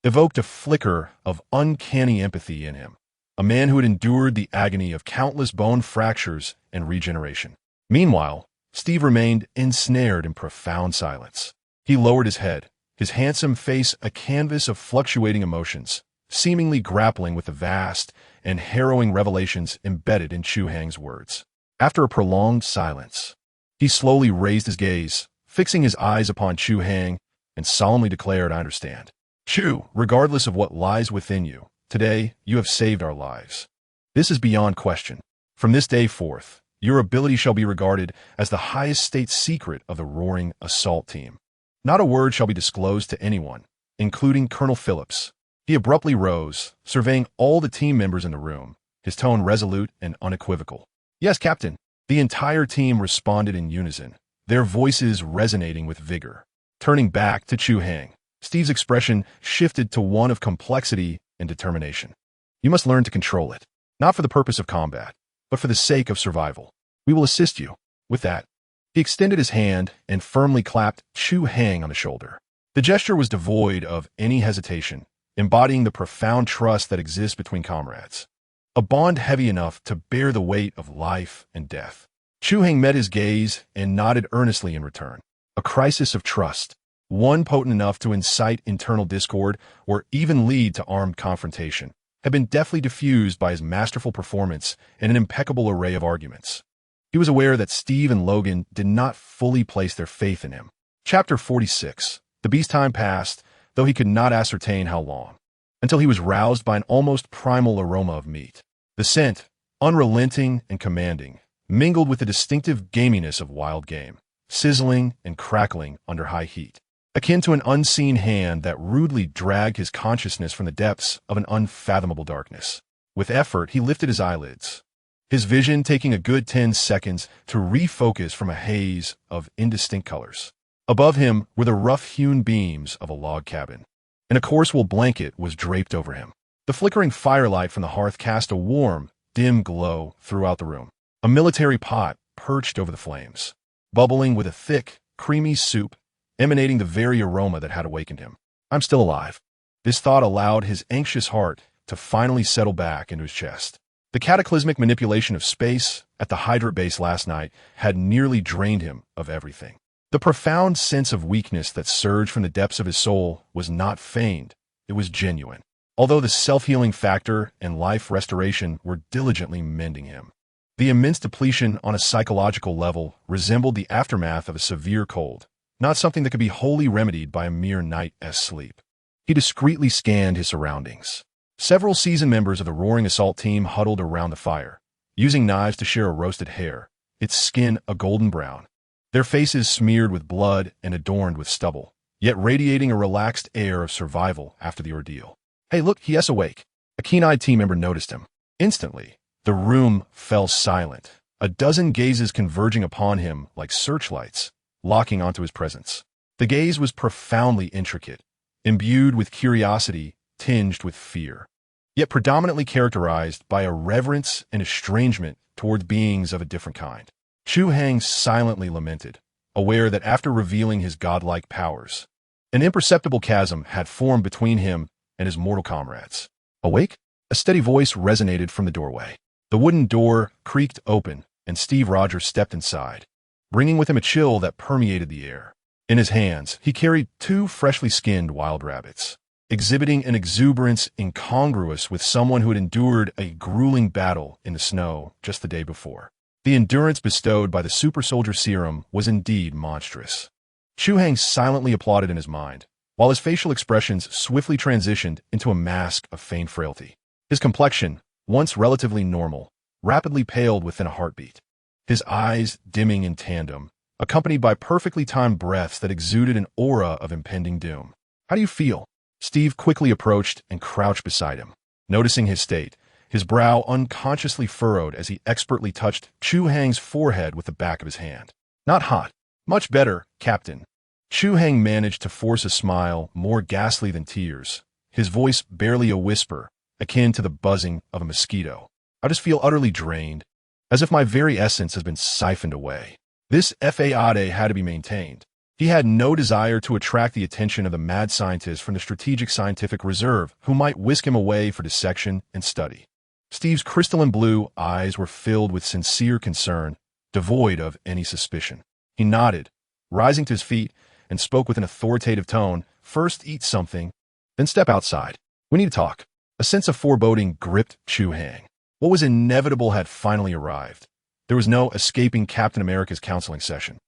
Speaker 1: evoked a flicker of uncanny empathy in him, a man who had endured the agony of countless bone fractures and regeneration. Meanwhile, Steve remained ensnared in profound silence. He lowered his head, his handsome face a canvas of fluctuating emotions, seemingly grappling with the vast and harrowing revelations embedded in Chu Hai's words. After a prolonged silence, he slowly raised his gaze, fixing his eyes upon Chu Hai, and solemnly declared, "I understand. Chu, regardless of what lies within you, today you have saved our lives. This is beyond question. From this day forth, your ability shall be regarded as the highest state secret of the Roaring Assault Team. Not a word shall be disclosed to anyone, including Colonel Phillips." He abruptly rose, surveying all the team members in the room, his tone resolute and unequivocal. "Yes, Captain." The entire team responded in unison, their voices resonating with vigor. Turning back to Chu Hai, Steve's expression shifted to one of complexity and determination. "You must learn to control it, not for the purpose of combat, but for the sake of survival. We will assist you." With that, he extended his hand and firmly clapped Chu Hai on the shoulder. The gesture was devoid of any hesitation, embodying the profound trust that exists between comrades, a bond heavy enough to bear the weight of life and death. Chu Hai met his gaze and nodded earnestly in return. A crisis of trust, one potent enough to incite internal discord or even lead to armed confrontation, had been deftly diffused by his masterful performance and an impeccable array of arguments. He was aware that Steve and Logan did not fully place their faith in him. Chapter 46. The beast time passed, though he could not ascertain how long, until he was roused by an almost primal aroma of meat. The scent, unrelenting and commanding, mingled with the distinctive gaminess of wild game, sizzling and crackling under high heat, akin to an unseen hand that rudely dragged his consciousness from the depths of an unfathomable darkness. With effort, he lifted his eyelids, his vision taking a good 10 seconds to refocus from a haze of indistinct colors. Above him were the rough-hewn beams of a log cabin, and a coarse wool blanket was draped over him. The flickering firelight from the hearth cast a warm, dim glow throughout the room. A military pot perched over the flames, bubbling with a thick, creamy soup, emanating the very aroma that had awakened him. "I'm still alive." This thought allowed his anxious heart to finally settle back into his chest. The cataclysmic manipulation of space at the Hydra base last night had nearly drained him of everything. The profound sense of weakness that surged from the depths of his soul was not feigned, it was genuine, although the self-healing factor and life restoration were diligently mending him. The immense depletion on a psychological level resembled the aftermath of a severe cold, not something that could be wholly remedied by a mere night's sleep. He discreetly scanned his surroundings. Several seasoned members of the roaring assault team huddled around the fire, using knives to shear a roasted hare, its skin a golden brown. Their faces smeared with blood and adorned with stubble, yet radiating a relaxed air of survival after the ordeal. "Hey, look, he's awake." A keen-eyed team member noticed him. Instantly, the room fell silent, a dozen gazes converging upon him like searchlights, locking onto his presence. The gaze was profoundly intricate, imbued with curiosity, tinged with fear, yet predominantly characterized by a reverence and estrangement toward beings of a different kind. Chu Hai silently lamented, aware that after revealing his godlike powers, an imperceptible chasm had formed between him and his mortal comrades. "Awake?" A steady voice resonated from the doorway. The wooden door creaked open, and Steve Rogers stepped inside, bringing with him a chill that permeated the air. In his hands, he carried 2 freshly skinned wild rabbits, exhibiting an exuberance incongruous with someone who had endured a grueling battle in the snow just the day before. The endurance bestowed by the super soldier serum was indeed monstrous. Chu Hai silently applauded in his mind, while his facial expressions swiftly transitioned into a mask of feigned frailty. His complexion, once relatively normal, rapidly paled within a heartbeat, his eyes dimming in tandem, accompanied by perfectly timed breaths that exuded an aura of impending doom. "How do you feel?" Steve quickly approached and crouched beside him. Noticing his state, his brow unconsciously furrowed as he expertly touched Chu Hai's forehead with the back of his hand. "Not hot." "Much better, Captain." Chu Hai managed to force a smile more ghastly than tears, his voice barely a whisper, akin to the buzzing of a mosquito. "I just feel utterly drained, as if my very essence has been siphoned away." This fade had to be maintained. He had no desire to attract the attention of the mad scientist from the Strategic Scientific Reserve who might whisk him away for dissection and study. Steve's crystalline blue eyes were filled with sincere concern, devoid of any suspicion. He nodded, rising to his feet, and spoke with an authoritative tone. "First eat something, then step outside. We need to talk." A sense of foreboding gripped Chu Hai. What was inevitable had finally arrived. There was no escaping Captain America's counseling session.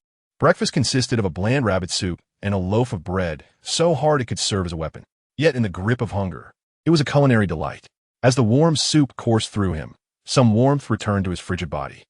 Speaker 1: Breakfast consisted of a bland rabbit soup and a loaf of bread, so hard it could serve as a weapon. Yet in the grip of hunger, it was a culinary delight. As the warm soup coursed through him, some warmth returned to his frigid body.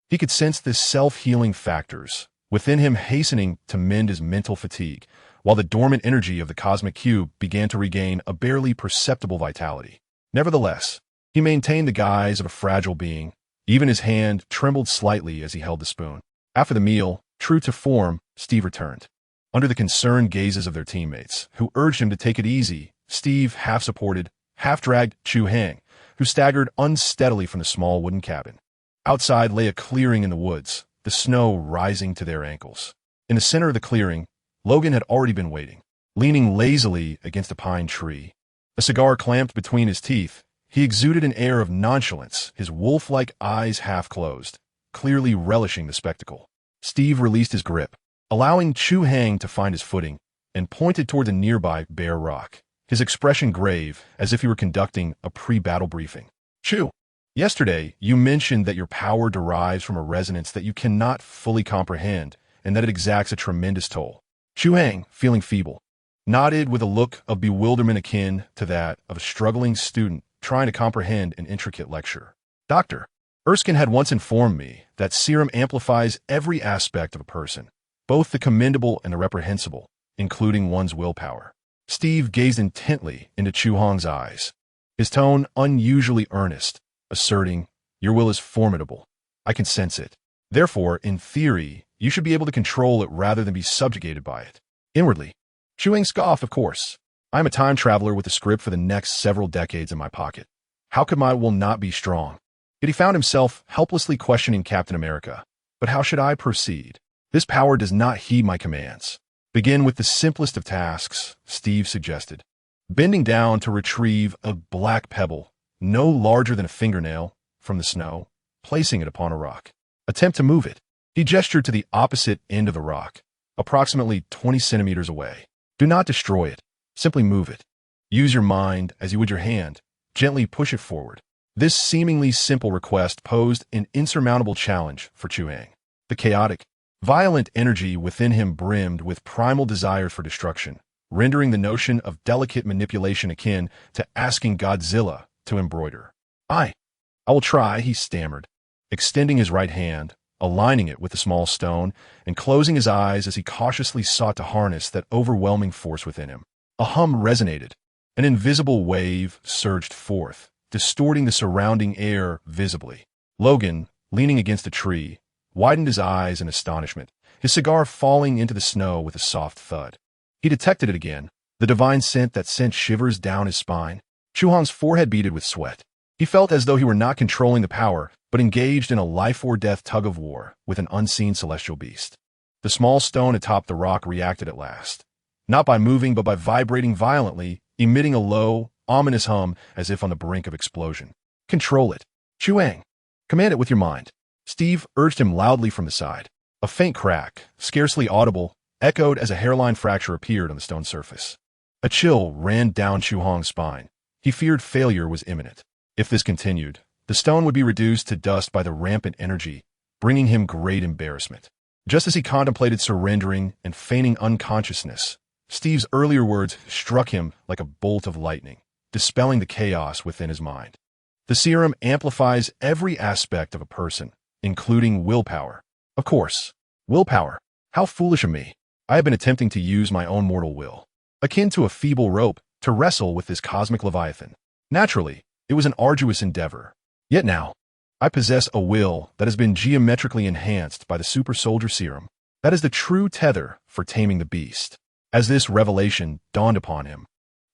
Speaker 1: He could sense the self-healing factors within him hastening to mend his mental fatigue, while the dormant energy of the cosmic cube began to regain a barely perceptible vitality. Nevertheless, he maintained the guise of a fragile being. Even his hand trembled slightly as he held the spoon. After the meal, true to form, Steve returned. Under the concerned gazes of their teammates, who urged him to take it easy, Steve half-supported, half-dragged Chu Hai, who staggered unsteadily from the small wooden cabin. Outside lay a clearing in the woods, the snow rising to their ankles. In the center of the clearing, Logan had already been waiting, leaning lazily against a pine tree. A cigar clamped between his teeth, he exuded an air of nonchalance, his wolf-like eyes half-closed, clearly relishing the spectacle. Steve released his grip, allowing Chu Hai to find his footing, and pointed toward the nearby bare rock, his expression grave as if he were conducting a pre-battle briefing. "Chu, yesterday you mentioned that your power derives from a resonance that you cannot fully comprehend and that it exacts a tremendous toll." Chu Hai, feeling feeble, nodded with a look of bewilderment akin to that of a struggling student trying to comprehend an intricate lecture. "Dr. Erskine had once informed me that serum amplifies every aspect of a person, both the commendable and the reprehensible, including one's willpower." Steve gazed intently into Chu Hai's eyes, his tone unusually earnest, asserting, "Your will is formidable. I can sense it. Therefore, in theory, you should be able to control it rather than be subjugated by it." Inwardly, Chu Hai scoffed, "Of course. I am a time traveler with a script for the next several decades in my pocket. How could my will not be strong?" Yet he found himself helplessly questioning Captain America. "But how should I proceed? This power does not heed my commands." "Begin with the simplest of tasks," Steve suggested. Bending down to retrieve a black pebble, no larger than a fingernail, from the snow, placing it upon a rock. "Attempt to move it." He gestured to the opposite end of the rock, approximately 20 centimeters away. "Do not destroy it. Simply move it. Use your mind as you would your hand. Gently push it forward." This seemingly simple request posed an insurmountable challenge for Chu Hai. The chaotic, violent energy within him brimmed with primal desires for destruction, rendering the notion of delicate manipulation akin to asking Godzilla to embroider. I will try, he stammered, extending his right hand, aligning it with the small stone, and closing his eyes as he cautiously sought to harness that overwhelming force within him. A hum resonated. An invisible wave surged forth, distorting the surrounding air visibly. Logan, leaning against a tree, widened his eyes in astonishment, his cigar falling into the snow with a soft thud. He detected it again, the divine scent that sent shivers down his spine. Chu Hai's forehead beaded with sweat. He felt as though he were not controlling the power, but engaged in a life-or-death tug-of-war with an unseen celestial beast. The small stone atop the rock reacted at last, not by moving but by vibrating violently, emitting a low, ominous hum as if on the brink of explosion. Control it. Chu Hai. Command it with your mind. Steve urged him loudly from the side. A faint crack, scarcely audible, echoed as a hairline fracture appeared on the stone surface. A chill ran down Chu Hai's spine. He feared failure was imminent. If this continued, the stone would be reduced to dust by the rampant energy, bringing him great embarrassment. Just as he contemplated surrendering and feigning unconsciousness, Steve's earlier words struck him like a bolt of lightning, dispelling the chaos within his mind. The serum amplifies every aspect of a person, including willpower. Of course, willpower. How foolish of me. I have been attempting to use my own mortal will, akin to a feeble rope, to wrestle with this cosmic leviathan. Naturally, it was an arduous endeavor. Yet now, I possess a will that has been geometrically enhanced by the super soldier serum. That is the true tether for taming the beast. As this revelation dawned upon him,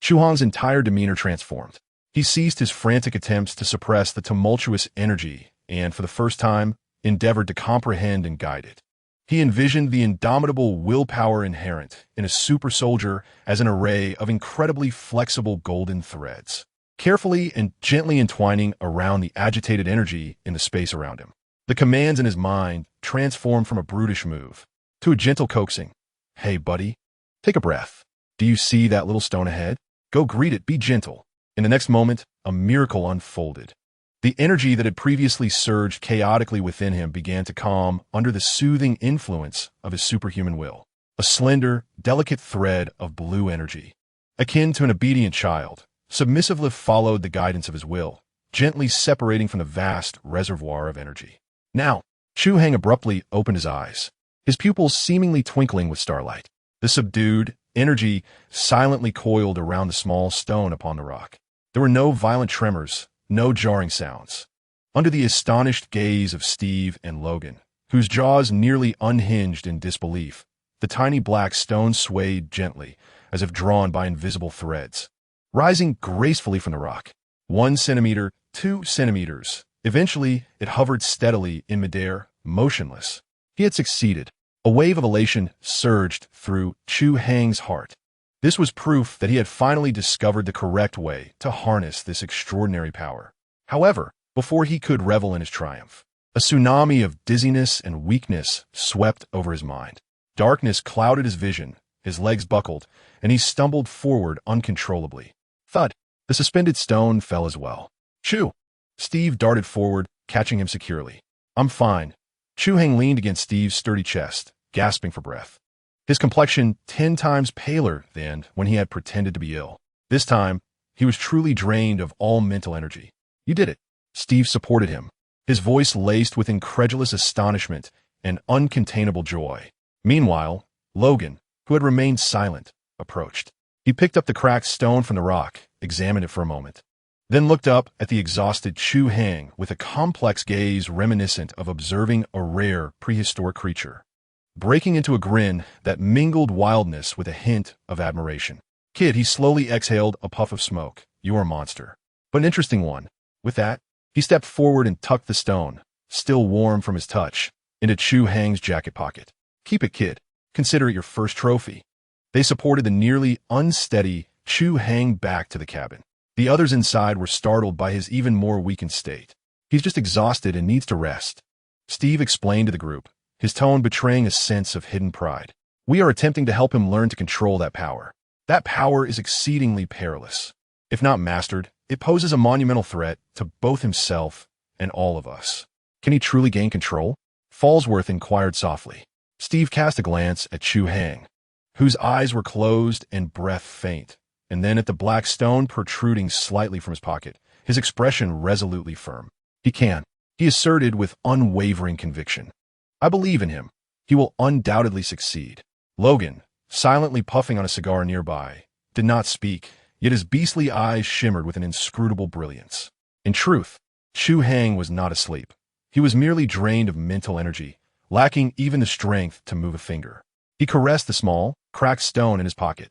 Speaker 1: Chu Hai's entire demeanor transformed. He ceased his frantic attempts to suppress the tumultuous energy and, for the first time, endeavored to comprehend and guide it. He envisioned the indomitable willpower inherent in a super soldier as an array of incredibly flexible golden threads, carefully and gently entwining around the agitated energy in the space around him. The commands in his mind transformed from a brutish move to a gentle coaxing. Hey, buddy, take a breath. Do you see that little stone ahead? Go greet it, be gentle. In the next moment, a miracle unfolded. The energy that had previously surged chaotically within him began to calm under the soothing influence of his superhuman will. A slender, delicate thread of blue energy. Akin to an obedient child, submissively followed the guidance of his will, gently separating from the vast reservoir of energy. Now, Chu Hai abruptly opened his eyes, his pupils seemingly twinkling with starlight. The subdued energy silently coiled around the small stone upon the rock. There were no violent tremors, no jarring sounds. Under the astonished gaze of Steve and Logan, whose jaws nearly unhinged in disbelief, the tiny black stone swayed gently, as if drawn by invisible threads, rising gracefully from the rock. 1 centimeter, 2 centimeters. Eventually, it hovered steadily in midair, motionless. He had succeeded. A wave of elation surged through Chu Hai's heart. This was proof that he had finally discovered the correct way to harness this extraordinary power. However, before he could revel in his triumph, a tsunami of dizziness and weakness swept over his mind. Darkness clouded his vision, his legs buckled, and he stumbled forward uncontrollably. Thud! The suspended stone fell as well. Chu! Steve darted forward, catching him securely. I'm fine. Chu Hai leaned against Steve's sturdy chest, gasping for breath. His complexion 10 times paler than when he had pretended to be ill. This time, he was truly drained of all mental energy. You did it. Steve supported him, his voice laced with incredulous astonishment and uncontainable joy. Meanwhile, Logan, who had remained silent, approached. He picked up the cracked stone from the rock, examined it for a moment, then looked up at the exhausted Chu Hai with a complex gaze reminiscent of observing a rare prehistoric creature, breaking into a grin that mingled wildness with a hint of admiration. Kid, he slowly exhaled a puff of smoke. You're a monster. But an interesting one. With that, he stepped forward and tucked the stone, still warm from his touch, into Chu Hai's jacket pocket. Keep it, kid. Consider it your first trophy. They supported the nearly unsteady Chu Hai back to the cabin. The others inside were startled by his even more weakened state. He's just exhausted and needs to rest. Steve explained to the group, his tone betraying a sense of hidden pride. We are attempting to help him learn to control that power. That power is exceedingly perilous. If not mastered, It poses a monumental threat to both himself and all of us. Can he truly gain control? Falsworth inquired softly. Steve cast a glance at Chu Hai, whose eyes were closed and breath faint, and then at the black stone protruding slightly from his pocket, his expression resolutely firm. He can, he asserted with unwavering conviction. I believe in him. He will undoubtedly succeed. Logan, silently puffing on a cigar nearby, did not speak, yet his beastly eyes shimmered with an inscrutable brilliance. In truth, Chu Hai was not asleep. He was merely drained of mental energy, lacking even the strength to move a finger. He caressed the small, cracked stone in his pocket,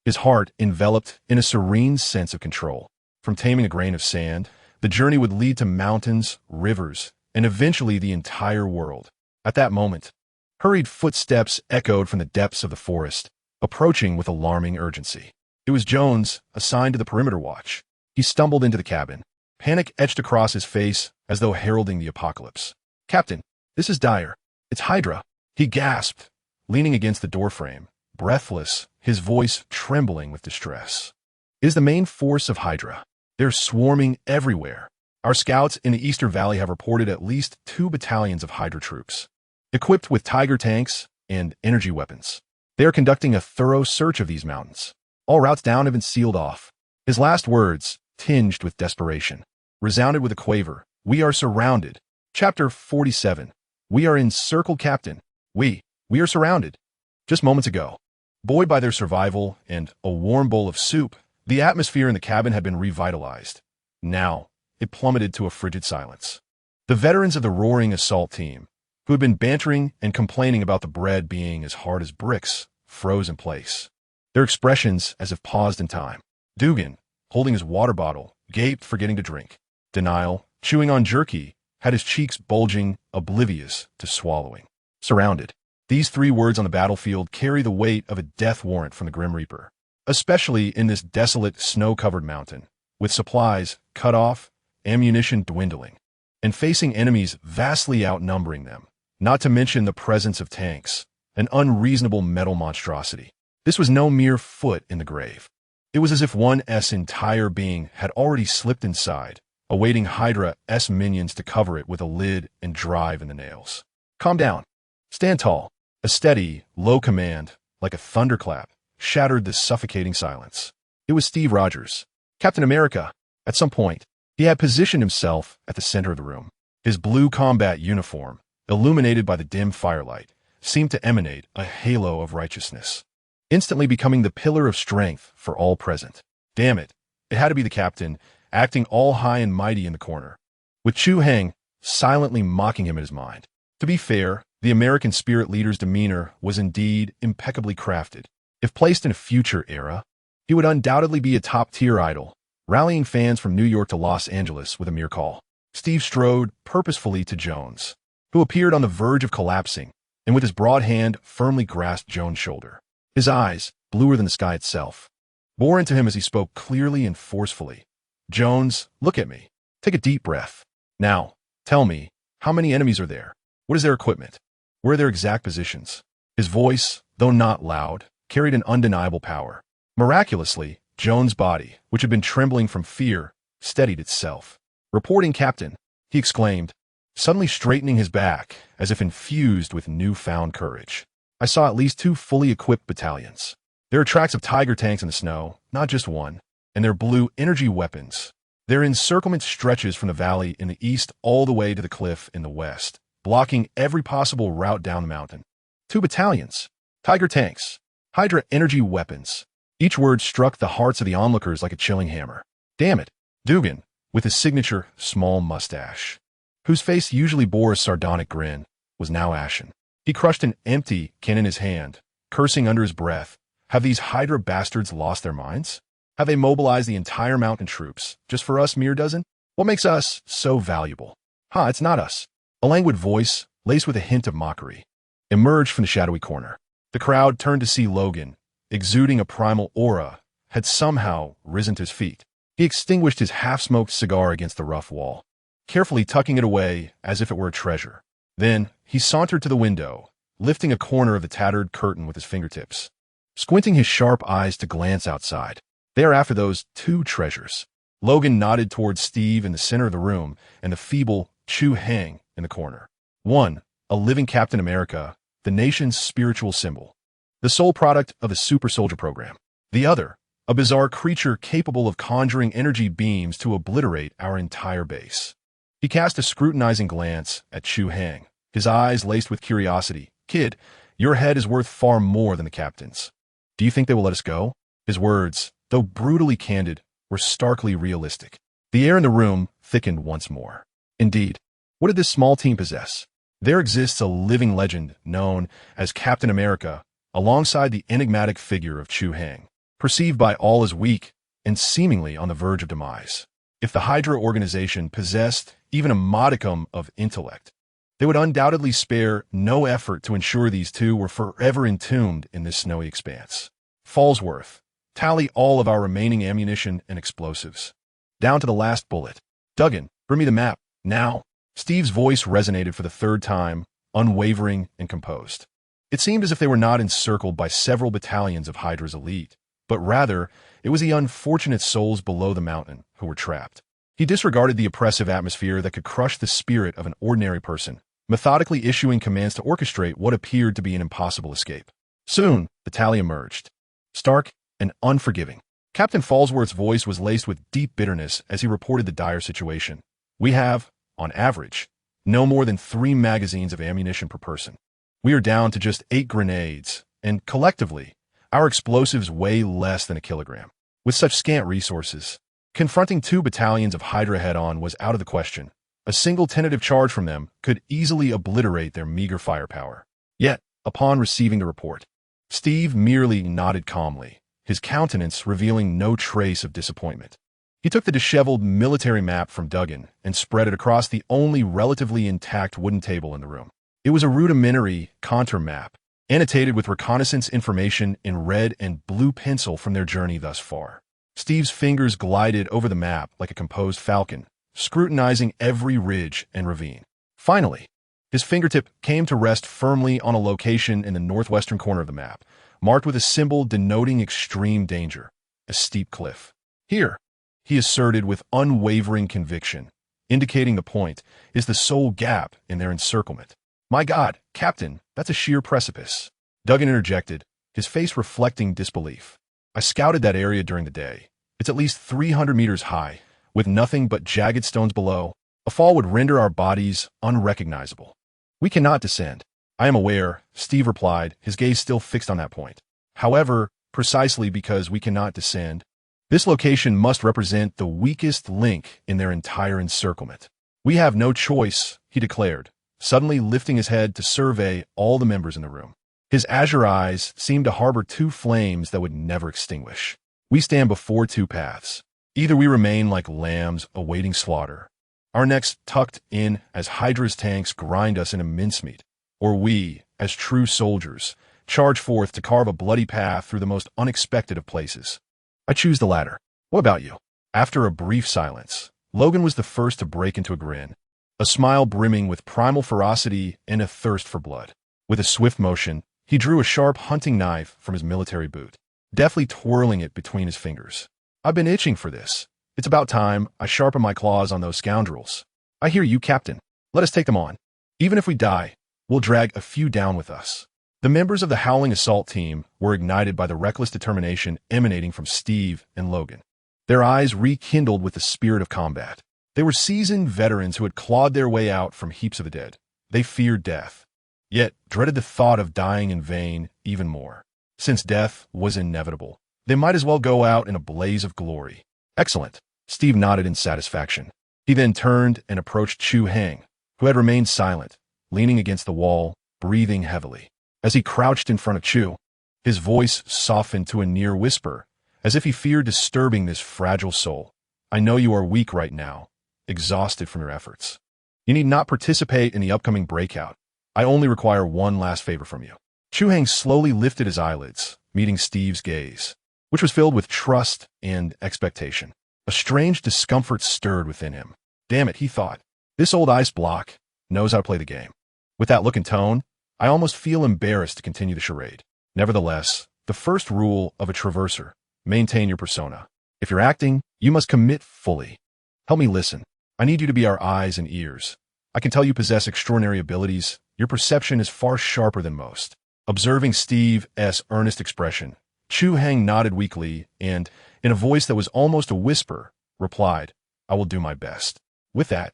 Speaker 1: his heart enveloped in a serene sense of control. From taming a grain of sand, the journey would lead to mountains, rivers, and eventually the entire world. At that moment, hurried footsteps echoed from the depths of the forest, approaching with alarming urgency. It was Jones, assigned to the perimeter watch. He stumbled into the cabin, panic etched across his face as though heralding the apocalypse. Captain, this is dire. It's Hydra. He gasped, leaning against the doorframe, breathless, his voice trembling with distress. It is the main force of Hydra. They're swarming everywhere. Our scouts in the Eastern Valley have reported at least 2 battalions of Hydra troops, equipped with Tiger tanks and energy weapons. They are conducting a thorough search of these mountains. All routes down have been sealed off. His last words, tinged with desperation, resounded with a quaver. We are surrounded. Chapter 47. We are encircled, Captain. We are surrounded. Just moments ago, buoyed by their survival and a warm bowl of soup, the atmosphere in the cabin had been revitalized. Now, it plummeted to a frigid silence. The veterans of the roaring assault team, who had been bantering and complaining about the bread being as hard as bricks, froze in place. Their expressions as if paused in time. Dugan, holding his water bottle, gaped, forgetting to drink. Denial, chewing on jerky, had his cheeks bulging, oblivious to swallowing. Surrounded. These 3 words on the battlefield carry the weight of a death warrant from the Grim Reaper, especially in this desolate, snow-covered mountain, with supplies cut off, ammunition dwindling, and facing enemies vastly outnumbering them, not to mention the presence of tanks, an unreasonable metal monstrosity. This was no mere foot in the grave. It was as if one's entire being had already slipped inside, awaiting Hydra's minions to cover it with a lid and drive in the nails. Calm down. Stand tall. A steady, low command, like a thunderclap, shattered the suffocating silence. It was Steve Rogers, Captain America. At some point, he had positioned himself at the center of the room. His blue combat uniform, illuminated by the dim firelight, seemed to emanate a halo of righteousness, instantly becoming the pillar of strength for all present. Damn it, it had to be the captain, acting all high and mighty in the corner, with Chu Hai silently mocking him in his mind. To be fair, the American spirit leader's demeanor was indeed impeccably crafted. If placed in a future era, he would undoubtedly be a top-tier idol, rallying fans from New York to Los Angeles with a mere call. Steve strode purposefully to Jones, who appeared on the verge of collapsing, and with his broad hand firmly grasped Jones' shoulder. His eyes, bluer than the sky itself, bore into him as he spoke clearly and forcefully. Jones, look at me. Take a deep breath. Now, tell me, how many enemies are there? What is their equipment? Where are their exact positions? His voice, though not loud, carried an undeniable power. Miraculously, Jones' body, which had been trembling from fear, steadied itself. Reporting, Captain, he exclaimed, suddenly straightening his back as if infused with newfound courage. I saw at least 2 fully equipped battalions. There are tracks of Tiger tanks in the snow, not just one, and their blue energy weapons. Their encirclement stretches from the valley in the east all the way to the cliff in the west, blocking every possible route down the mountain. 2 battalions. Tiger tanks. Hydra energy weapons. Each word struck the hearts of the onlookers like a chilling hammer. Damn it. Dugan, with his signature small mustache, whose face usually bore a sardonic grin, was now ashen. He crushed an empty can in his hand, cursing under his breath. Have these Hydra bastards lost their minds? Have they mobilized the entire mountain troops, just for us mere dozen? What makes us so valuable? It's not us. A languid voice, laced with a hint of mockery, emerged from the shadowy corner. The crowd turned to see Logan, exuding a primal aura, had somehow risen to his feet. He extinguished his half-smoked cigar against the rough wall, carefully tucking it away as if it were a treasure. Then he sauntered to the window, lifting a corner of the tattered curtain with his fingertips, squinting his sharp eyes to glance outside. They are after those 2 treasures. Logan nodded towards Steve in the center of the room and the feeble Chu Hai in the corner. One, a living Captain America, the nation's spiritual symbol, the sole product of the super soldier program. The other, a bizarre creature capable of conjuring energy beams to obliterate our entire base. He cast a scrutinizing glance at Chu Hai, his eyes laced with curiosity. Kid, your head is worth far more than the captain's. Do you think they will let us go? His words, though brutally candid, were starkly realistic. The air in the room thickened once more. Indeed, what did this small team possess? There exists a living legend known as Captain America alongside the enigmatic figure of Chu Hai, perceived by all as weak and seemingly on the verge of demise. If the Hydra organization possessed even a modicum of intellect, they would undoubtedly spare no effort to ensure these two were forever entombed in this snowy expanse. Fallsworth, tally all of our remaining ammunition and explosives, down to the last bullet. Duggan, bring me the map, now. Steve's voice resonated for the third time, unwavering and composed. It seemed as if they were not encircled by several battalions of Hydra's elite, but rather it was the unfortunate souls below the mountain who were trapped. He disregarded the oppressive atmosphere that could crush the spirit of an ordinary person, methodically issuing commands to orchestrate what appeared to be an impossible escape. Soon, the tally emerged, stark and unforgiving. Captain Fallsworth's voice was laced with deep bitterness as he reported the dire situation. We have, on average, no more than 3 magazines of ammunition per person. We are down to just 8 grenades, and collectively, our explosives weigh less than a kilogram. With such scant resources, confronting 2 battalions of Hydra head-on was out of the question. A single tentative charge from them could easily obliterate their meager firepower. Yet, upon receiving the report, Steve merely nodded calmly, his countenance revealing no trace of disappointment. He took the disheveled military map from Duggan and spread it across the only relatively intact wooden table in the room. It was a rudimentary contour map, annotated with reconnaissance information in red and blue pencil from their journey thus far. Steve's fingers glided over the map like a composed falcon, scrutinizing every ridge and ravine. Finally, his fingertip came to rest firmly on a location in the northwestern corner of the map, marked with a symbol denoting extreme danger, a steep cliff. Here, he asserted with unwavering conviction, indicating the point is the sole gap in their encirclement. My God, Captain, that's a sheer precipice. Duggan interjected, his face reflecting disbelief. I scouted that area during the day. It's at least 300 meters high, with nothing but jagged stones below. A fall would render our bodies unrecognizable. We cannot descend. I am aware, Steve replied, his gaze still fixed on that point. However, precisely because we cannot descend, this location must represent the weakest link in their entire encirclement. We have no choice, he declared, suddenly lifting his head to survey all the members in the room. His azure eyes seemed to harbor 2 flames that would never extinguish. We stand before 2 paths. Either we remain like lambs awaiting slaughter, our necks tucked in as Hydra's tanks grind us into mincemeat, or we, as true soldiers, charge forth to carve a bloody path through the most unexpected of places. I choose the latter. What about you? After a brief silence, Logan was the first to break into a grin, a smile brimming with primal ferocity and a thirst for blood. With a swift motion, he drew a sharp hunting knife from his military boot, deftly twirling it between his fingers. I've been itching for this. It's about time I sharpen my claws on those scoundrels. I hear you, Captain. Let us take them on. Even if we die, we'll drag a few down with us. The members of the Howling Assault Team were ignited by the reckless determination emanating from Steve and Logan. Their eyes rekindled with the spirit of combat. They were seasoned veterans who had clawed their way out from heaps of the dead. They feared death, yet dreaded the thought of dying in vain even more. Since death was inevitable, they might as well go out in a blaze of glory. Excellent. Steve nodded in satisfaction. He then turned and approached Chu Hai, who had remained silent, leaning against the wall, breathing heavily. As he crouched in front of Chu, his voice softened to a near whisper, as if he feared disturbing this fragile soul. I know you are weak right now, exhausted from your efforts. You need not participate in the upcoming breakout. I only require one last favor from you. Chu Hai slowly lifted his eyelids, meeting Steve's gaze, which was filled with trust and expectation. A strange discomfort stirred within him. Damn it, he thought. This old ice block knows how to play the game. With that look and tone, I almost feel embarrassed to continue the charade. Nevertheless, the first rule of a traverser, maintain your persona. If you're acting, you must commit fully. Help me listen. I need you to be our eyes and ears. I can tell you possess extraordinary abilities. Your perception is far sharper than most. Observing Steve's earnest expression, Chu Hai nodded weakly and, in a voice that was almost a whisper, replied, I will do my best. With that,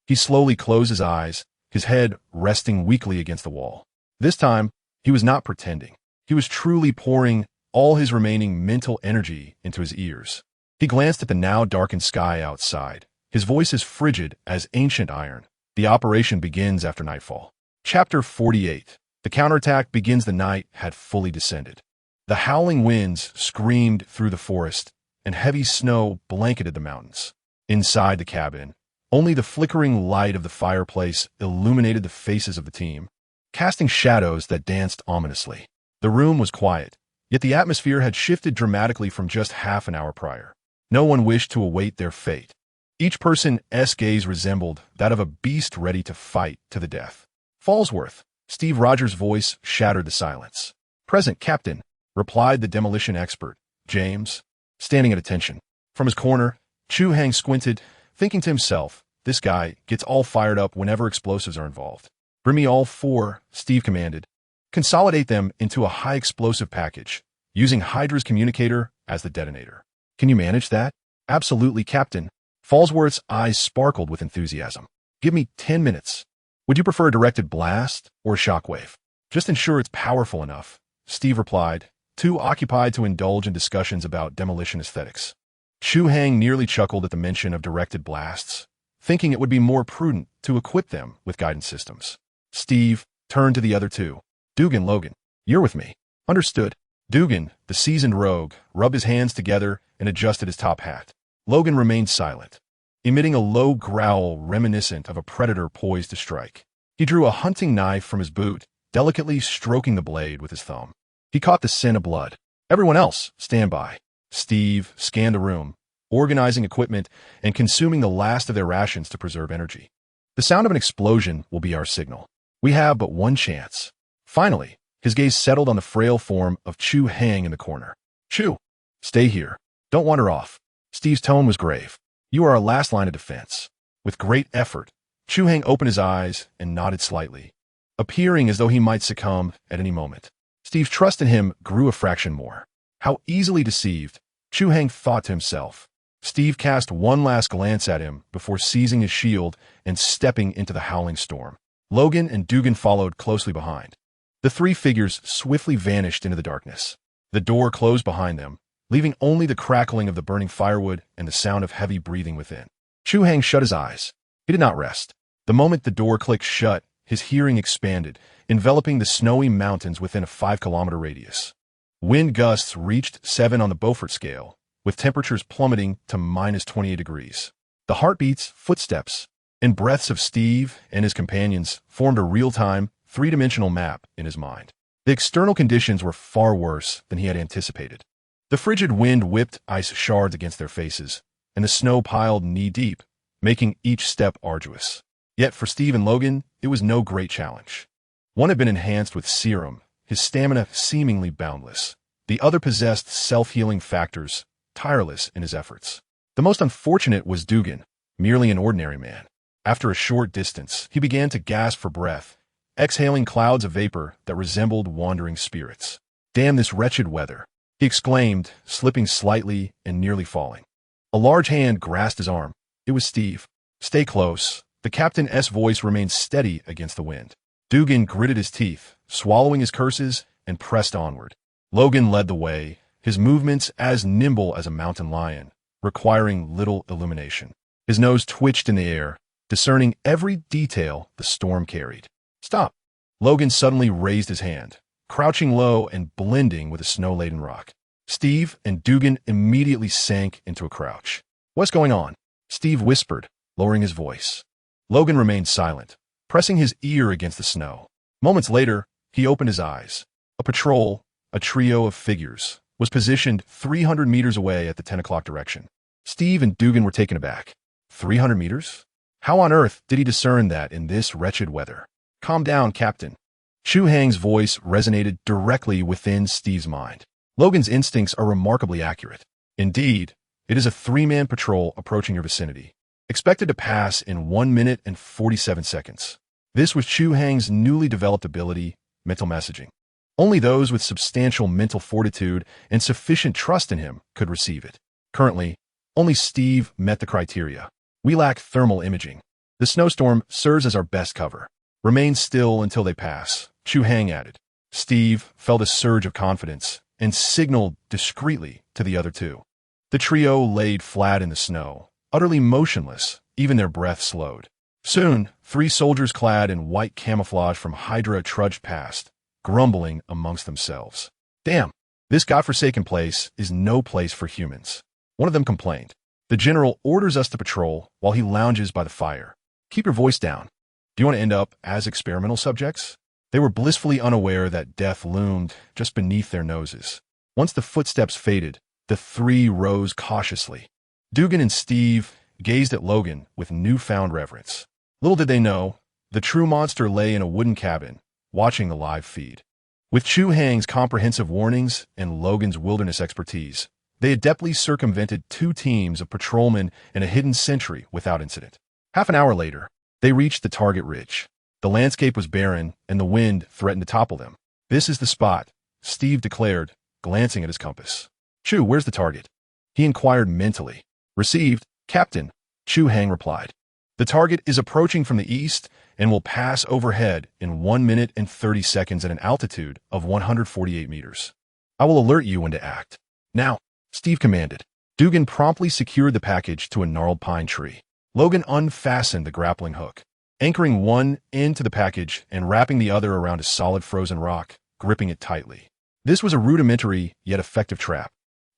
Speaker 1: he slowly closed his eyes, his head resting weakly against the wall. This time, he was not pretending. He was truly pouring all his remaining mental energy into his ears. He glanced at the now darkened sky outside. His voice is frigid as ancient iron. The operation begins after nightfall. Chapter 48. The counterattack begins. The night had fully descended. The howling winds screamed through the forest, and heavy snow blanketed the mountains. Inside the cabin, only the flickering light of the fireplace illuminated the faces of the team, casting shadows that danced ominously. The room was quiet, yet the atmosphere had shifted dramatically from just half an hour prior. No one wished to await their fate. Each person's gaze resembled that of a beast ready to fight to the death. Falsworth, Steve Rogers' voice shattered the silence. Present, Captain, replied the demolition expert, James, standing at attention. From his corner, Chu Hai squinted, thinking to himself, this guy gets all fired up whenever explosives are involved. Bring me all 4, Steve commanded. Consolidate them into a high-explosive package, using Hydra's communicator as the detonator. Can you manage that? Absolutely, Captain. Falsworth's eyes sparkled with enthusiasm. Give me 10 minutes. Would you prefer a directed blast or a shockwave? Just ensure it's powerful enough, Steve replied, too occupied to indulge in discussions about demolition aesthetics. Chu Hai nearly chuckled at the mention of directed blasts, thinking it would be more prudent to equip them with guidance systems. Steve turned to the other two. Dugan, Logan, you're with me. Understood. Dugan, the seasoned rogue, rubbed his hands together and adjusted his top hat. Logan remained silent, emitting a low growl reminiscent of a predator poised to strike. He drew a hunting knife from his boot, delicately stroking the blade with his thumb. He caught the scent of blood. Everyone else, stand by. Steve scanned the room, organizing equipment and consuming the last of their rations to preserve energy. The sound of an explosion will be our signal. We have but one chance. Finally, his gaze settled on the frail form of Chu Hai in the corner. Chu, stay here. Don't wander off. Steve's tone was grave. You are our last line of defense. With great effort, Chu Hai opened his eyes and nodded slightly, appearing as though he might succumb at any moment. Steve's trust in him grew a fraction more. How easily deceived, Chu Hai thought to himself. Steve cast one last glance at him before seizing his shield and stepping into the howling storm. Logan and Dugan followed closely behind. The 3 figures swiftly vanished into the darkness. The door closed behind them, leaving only the crackling of the burning firewood and the sound of heavy breathing within. Chu Hai shut his eyes. He did not rest. The moment the door clicked shut, his hearing expanded, enveloping the snowy mountains within a 5-kilometer radius. Wind gusts reached 7 on the Beaufort scale, with temperatures plummeting to -28 degrees. The heartbeats, footsteps, and breaths of Steve and his companions formed a real-time, 3-dimensional map in his mind. The external conditions were far worse than he had anticipated. The frigid wind whipped ice shards against their faces, and the snow piled knee-deep, making each step arduous. Yet for Steve and Logan, it was no great challenge. One had been enhanced with serum, his stamina seemingly boundless. The other possessed self-healing factors, tireless in his efforts. The most unfortunate was Dugan, merely an ordinary man. After a short distance, he began to gasp for breath, exhaling clouds of vapor that resembled wandering spirits. Damn this wretched weather, he exclaimed, slipping slightly and nearly falling. A large hand grasped his arm. It was Steve. Stay close. The captain's voice remained steady against the wind. Dugan gritted his teeth, swallowing his curses, and pressed onward. Logan led the way, his movements as nimble as a mountain lion, requiring little illumination. His nose twitched in the air, discerning every detail the storm carried. Stop! Logan suddenly raised his hand, crouching low and blending with a snow-laden rock. Steve and Dugan immediately sank into a crouch. What's going on? Steve whispered, lowering his voice. Logan remained silent, pressing his ear against the snow. Moments later, he opened his eyes. A patrol, a trio of figures, was positioned 300 meters away at the 10 o'clock direction. Steve and Dugan were taken aback. 300 meters? How on earth did he discern that in this wretched weather? Calm down, Captain. Chu Hai's voice resonated directly within Steve's mind. Logan's instincts are remarkably accurate. Indeed, It is a three-man patrol approaching your vicinity, expected to pass in 1 minute and 47 seconds. This was Chu Hai's newly developed ability, mental messaging. Only those with substantial mental fortitude and sufficient trust in him could receive it. Currently, only Steve met the criteria. We lack thermal imaging. The snowstorm serves as our best cover. Remain still until they pass, Chu Hai added. Steve felt a surge of confidence and signaled discreetly to the other two. The trio laid flat in the snow, utterly motionless, even their breath slowed. Soon, 3 soldiers clad in white camouflage from Hydra trudged past, grumbling amongst themselves. Damn, this godforsaken place is no place for humans. One of them complained. The general orders us to patrol while he lounges by the fire. Keep your voice down. Do you want to end up as experimental subjects? They were blissfully unaware that death loomed just beneath their noses. Once the footsteps faded, the 3 rose cautiously. Dugan and Steve gazed at Logan with newfound reverence. Little did they know, the true monster lay in a wooden cabin, watching the live feed. With Chu Hai's comprehensive warnings and Logan's wilderness expertise, they adeptly circumvented 2 teams of patrolmen and a hidden sentry without incident. Half an hour later, they reached the target ridge. The landscape was barren, and the wind threatened to topple them. This is the spot, Steve declared, glancing at his compass. Chu, where's the target? He inquired mentally. Received, Captain, Chu Hai replied. The target is approaching from the east and will pass overhead in 1 minute and 30 seconds at an altitude of 148 meters. I will alert you when to act. Now, Steve commanded. Dugan promptly secured the package to a gnarled pine tree. Logan unfastened the grappling hook, anchoring one end to the package and wrapping the other around a solid frozen rock, gripping it tightly. This was a rudimentary yet effective trap,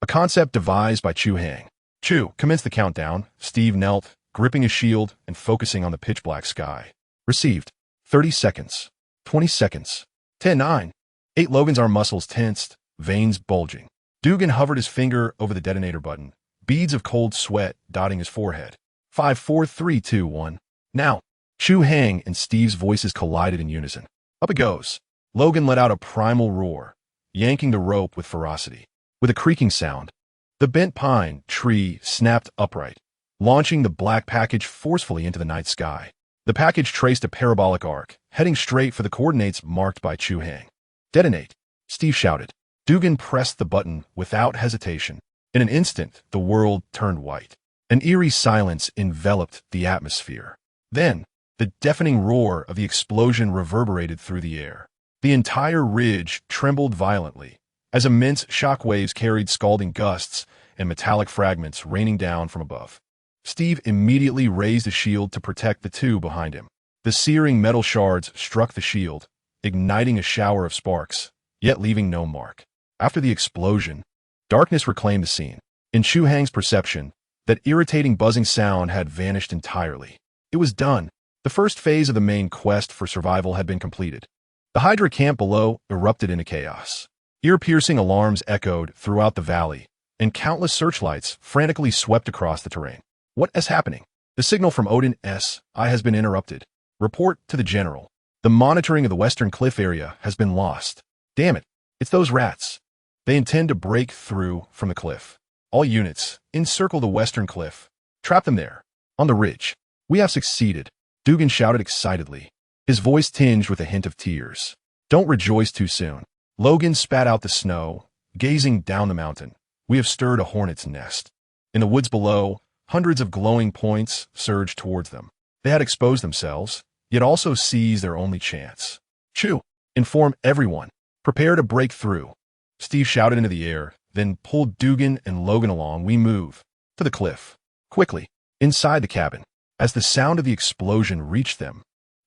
Speaker 1: a concept devised by Chu Hai. Chu, commence the countdown. Steve knelt, gripping his shield and focusing on the pitch-black sky. Received. 30 seconds. 20 seconds. 10, 9. 8. Logan's arm muscles tensed, veins bulging. Dugan hovered his finger over the detonator button, beads of cold sweat dotting his forehead. 5, 4, 3, 2, 1. Now. Chu Hai and Steve's voices collided in unison. Up it goes. Logan let out a primal roar, yanking the rope with ferocity. With a creaking sound, the bent pine tree snapped upright, launching the black package forcefully into the night sky. The package traced a parabolic arc, heading straight for the coordinates marked by Chu Hai. Detonate, Steve shouted. Dugan pressed the button without hesitation. In an instant, the world turned white. An eerie silence enveloped the atmosphere. Then, the deafening roar of the explosion reverberated through the air. The entire ridge trembled violently, as immense shock waves carried scalding gusts and metallic fragments raining down from above. Steve immediately raised a shield to protect the 2 behind him. The searing metal shards struck the shield, igniting a shower of sparks, yet leaving no mark. After the explosion, darkness reclaimed the scene. In Chu Hai's perception, that irritating buzzing sound had vanished entirely. It was done. The first phase of the main quest for survival had been completed. The Hydra camp below erupted into chaos. Ear-piercing alarms echoed throughout the valley, and countless searchlights frantically swept across the terrain. What is happening? The signal from Odin S.I. has been interrupted. Report to the general. The monitoring of the western cliff area has been lost. Damn it, it's those rats. They intend to break through from the cliff. All units, encircle the western cliff. Trap them there, on the ridge. We have succeeded, Dugan shouted excitedly, his voice tinged with a hint of tears. Don't rejoice too soon. Logan spat out the snow, gazing down the mountain. We have stirred a hornet's nest. In the woods below, hundreds of glowing points surged towards them. They had exposed themselves, yet also seized their only chance. Chu, inform everyone. Prepare to break through. Steve shouted into the air, then pulled Dugan and Logan along. We move to the cliff. Quickly, inside the cabin. As the sound of the explosion reached them,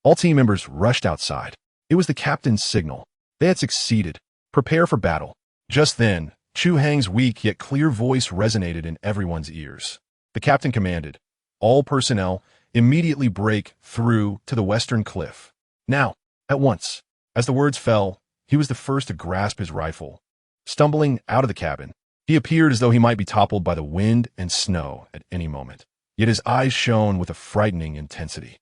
Speaker 1: all team members rushed outside. It was the captain's signal. They had succeeded. Prepare for battle. Just then, Chu Hai's weak yet clear voice resonated in everyone's ears. The captain commanded, all personnel immediately break through to the western cliff. Now, at once. As the words fell, he was the first to grasp his rifle. Stumbling out of the cabin, he appeared as though he might be toppled by the wind and snow at any moment. Yet his eyes shone with a frightening intensity.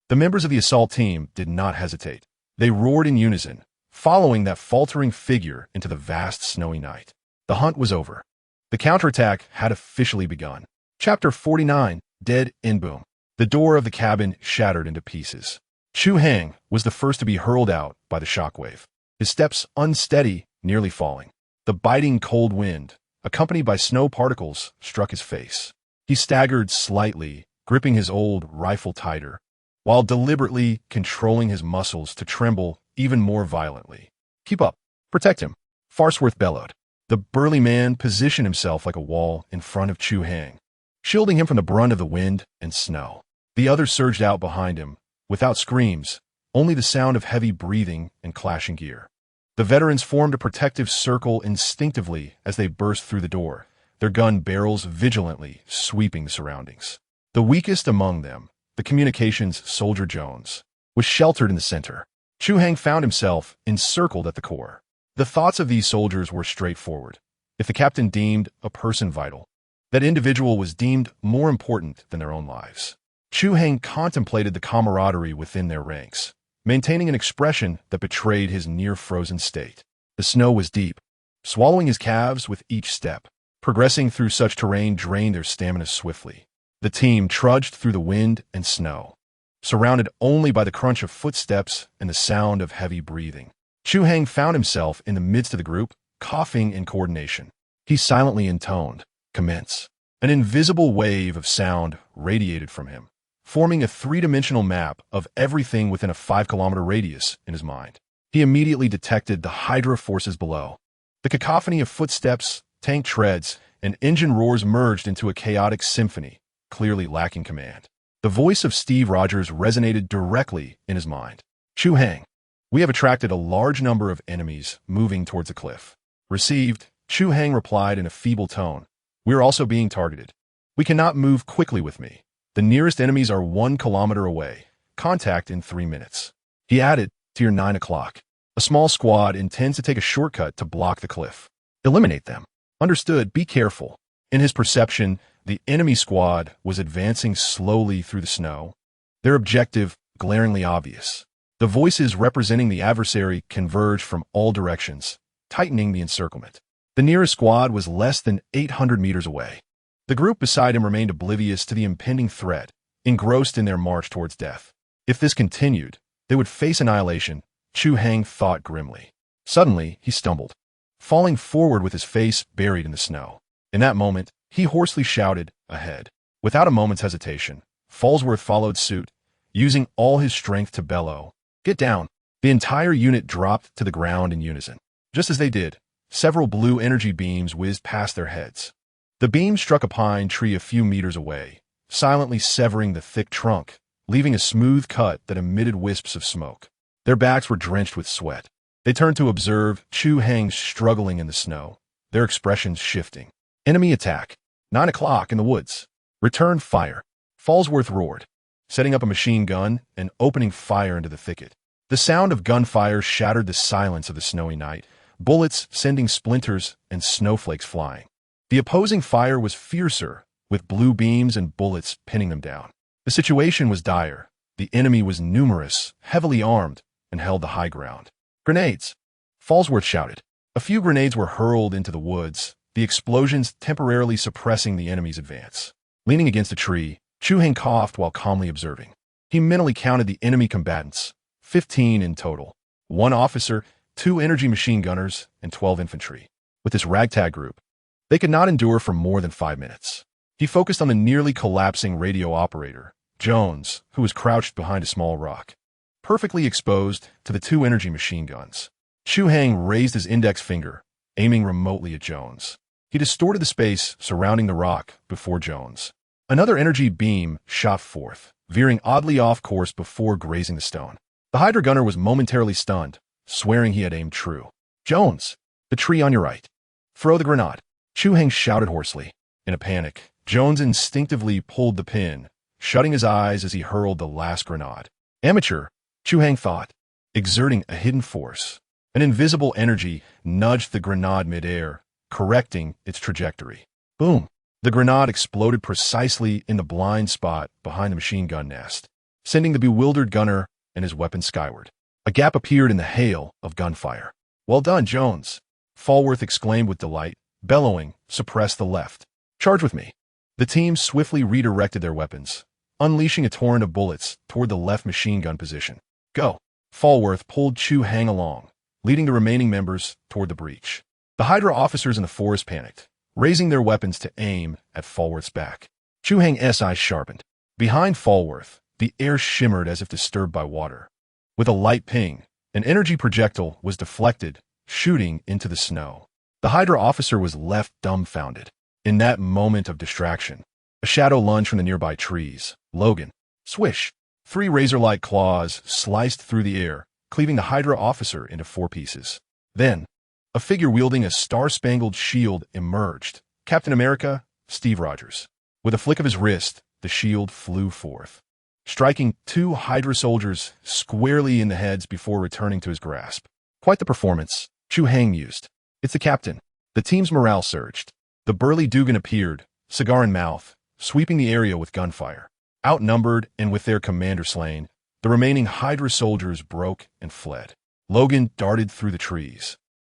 Speaker 1: The members of the assault team did not hesitate. They roared in unison, following that faltering figure into the vast snowy night. The hunt was over. The counterattack had officially begun. Chapter 49, Dead in Boom. The door of the cabin shattered into pieces. Chu Hai was the first to be hurled out by the shockwave, his steps unsteady, nearly falling. The biting cold wind, accompanied by snow particles, struck his face. He staggered slightly, gripping his old rifle tighter, while deliberately controlling his muscles to tremble even more violently. "Keep up. Protect him," Farnsworth bellowed. The burly man positioned himself like a wall in front of Chu Hai, shielding him from the brunt of the wind and snow. The others surged out behind him, without screams, only the sound of heavy breathing and clashing gear. The veterans formed a protective circle instinctively as they burst through the door, their gun barrels vigilantly sweeping the surroundings. The weakest among them, the communications soldier Jones, was sheltered in the center. Chu Hai found himself encircled at the core. The thoughts of these soldiers were straightforward. If the captain deemed a person vital, that individual was deemed more important than their own lives. Chu Hai contemplated the camaraderie within their ranks, maintaining an expression that betrayed his near-frozen state. The snow was deep, swallowing his calves with each step. Progressing through such terrain drained their stamina swiftly. The team trudged through the wind and snow, surrounded only by the crunch of footsteps and the sound of heavy breathing. Chu Hai found himself in the midst of the group, coughing in coordination. He silently intoned, "Commence." An invisible wave of sound radiated from him, forming a three-dimensional map of everything within a 5-kilometer radius in his mind. He immediately detected the Hydra forces below. The cacophony of footsteps, tank treads, and engine roars merged into a chaotic symphony, clearly lacking command. The voice of Steve Rogers resonated directly in his mind. "Chu Hai, we have attracted a large number of enemies moving towards the cliff." "Received," Chu Hai replied in a feeble tone. "We are also being targeted. We cannot move quickly with me. The nearest enemies are 1 kilometer away. Contact in 3 minutes." He added, "Tier 9 o'clock. A small squad intends to take a shortcut to block the cliff. Eliminate them." "Understood. Be careful." In his perception, the enemy squad was advancing slowly through the snow, their objective glaringly obvious. The voices representing the adversary converged from all directions, tightening the encirclement. The nearest squad was less than 800 meters away. The group beside him remained oblivious to the impending threat, engrossed in their march towards death. If this continued, they would face annihilation, Chu Hai thought grimly. Suddenly, he stumbled, falling forward with his face buried in the snow. In that moment, he hoarsely shouted, "Ahead." Without a moment's hesitation, Farnsworth followed suit, using all his strength to bellow, "Get down." The entire unit dropped to the ground in unison. Just as they did, several blue energy beams whizzed past their heads. The beam struck a pine tree a few meters away, silently severing the thick trunk, leaving a smooth cut that emitted wisps of smoke. Their backs were drenched with sweat. They turned to observe Chu Hai struggling in the snow, their expressions shifting. "Enemy attack. 9 o'clock in the woods. Return fire." Farnsworth roared, setting up a machine gun and opening fire into the thicket. The sound of gunfire shattered the silence of the snowy night, bullets sending splinters and snowflakes flying. The opposing fire was fiercer, with blue beams and bullets pinning them down. The situation was dire. The enemy was numerous, heavily armed, and held the high ground. "Grenades!" Farnsworth shouted. A few grenades were hurled into the woods, the explosions temporarily suppressing the enemy's advance. Leaning against a tree, Chu Hai coughed while calmly observing. He mentally counted the enemy combatants, 15 in total. 1 officer, 2 energy machine gunners, and 12 infantry. With this ragtag group, they could not endure for more than 5 minutes. He focused on the nearly collapsing radio operator, Jones, who was crouched behind a small rock, perfectly exposed to the 2 energy machine guns. Chu Hai raised his index finger, aiming remotely at Jones. He distorted the space surrounding the rock before Jones. Another energy beam shot forth, veering oddly off course before grazing the stone. The Hydra gunner was momentarily stunned, swearing he had aimed true. "Jones, the tree on your right. Throw the grenade." Chu Hai shouted hoarsely. In a panic, Jones instinctively pulled the pin, shutting his eyes as he hurled the last grenade. Amateur, Chu Hai thought, exerting a hidden force. An invisible energy nudged the grenade midair, correcting its trajectory. Boom! The grenade exploded precisely in the blind spot behind the machine gun nest, sending the bewildered gunner and his weapon skyward. A gap appeared in the hail of gunfire. "Well done, Jones," Farnsworth exclaimed with delight, bellowing, suppress the left. Charge with me. The team swiftly redirected their weapons, unleashing a torrent of bullets toward the left machine gun position. Go. Falworth pulled Chu Hai along, leading the remaining members toward the breach. The Hydra officers in the forest panicked, raising their weapons to aim at Falworth's back. Chu Hai's eyes sharpened. Behind Falworth, the air shimmered as if disturbed by water. With a light ping, an energy projectile was deflected, shooting into the snow. The Hydra officer was left dumbfounded. In that moment of distraction, a shadow lunged from the nearby trees. Logan. Swish. 3 razor-like claws sliced through the air, cleaving the Hydra officer into 4 pieces. Then, a figure wielding a star-spangled shield emerged. Captain America, Steve Rogers. With a flick of his wrist, the shield flew forth, striking 2 Hydra soldiers squarely in the heads before returning to his grasp. Quite the performance, Chu Hai mused. It's the captain. The team's morale surged. The burly Dugan appeared, cigar in mouth, sweeping the area with gunfire. Outnumbered and with their commander slain, the remaining Hydra soldiers broke and fled. Logan darted through the trees.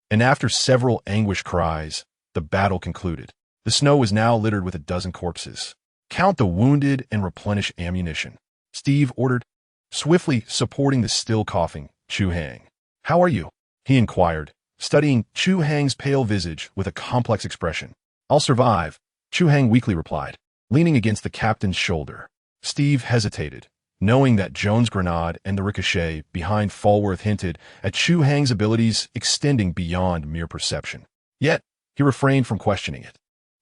Speaker 1: And after several anguished cries, the battle concluded. The snow was now littered with a dozen corpses. Count the wounded and replenish ammunition, Steve ordered, swiftly supporting the still coughing Chu Hai. How are you? He inquired, studying Chu Hai's pale visage with a complex expression. I'll survive, Chu Hai weakly replied, leaning against the captain's shoulder. Steve hesitated, knowing that Jones' grenade and the ricochet behind Falworth hinted at Chu Hai's abilities extending beyond mere perception. Yet, he refrained from questioning it.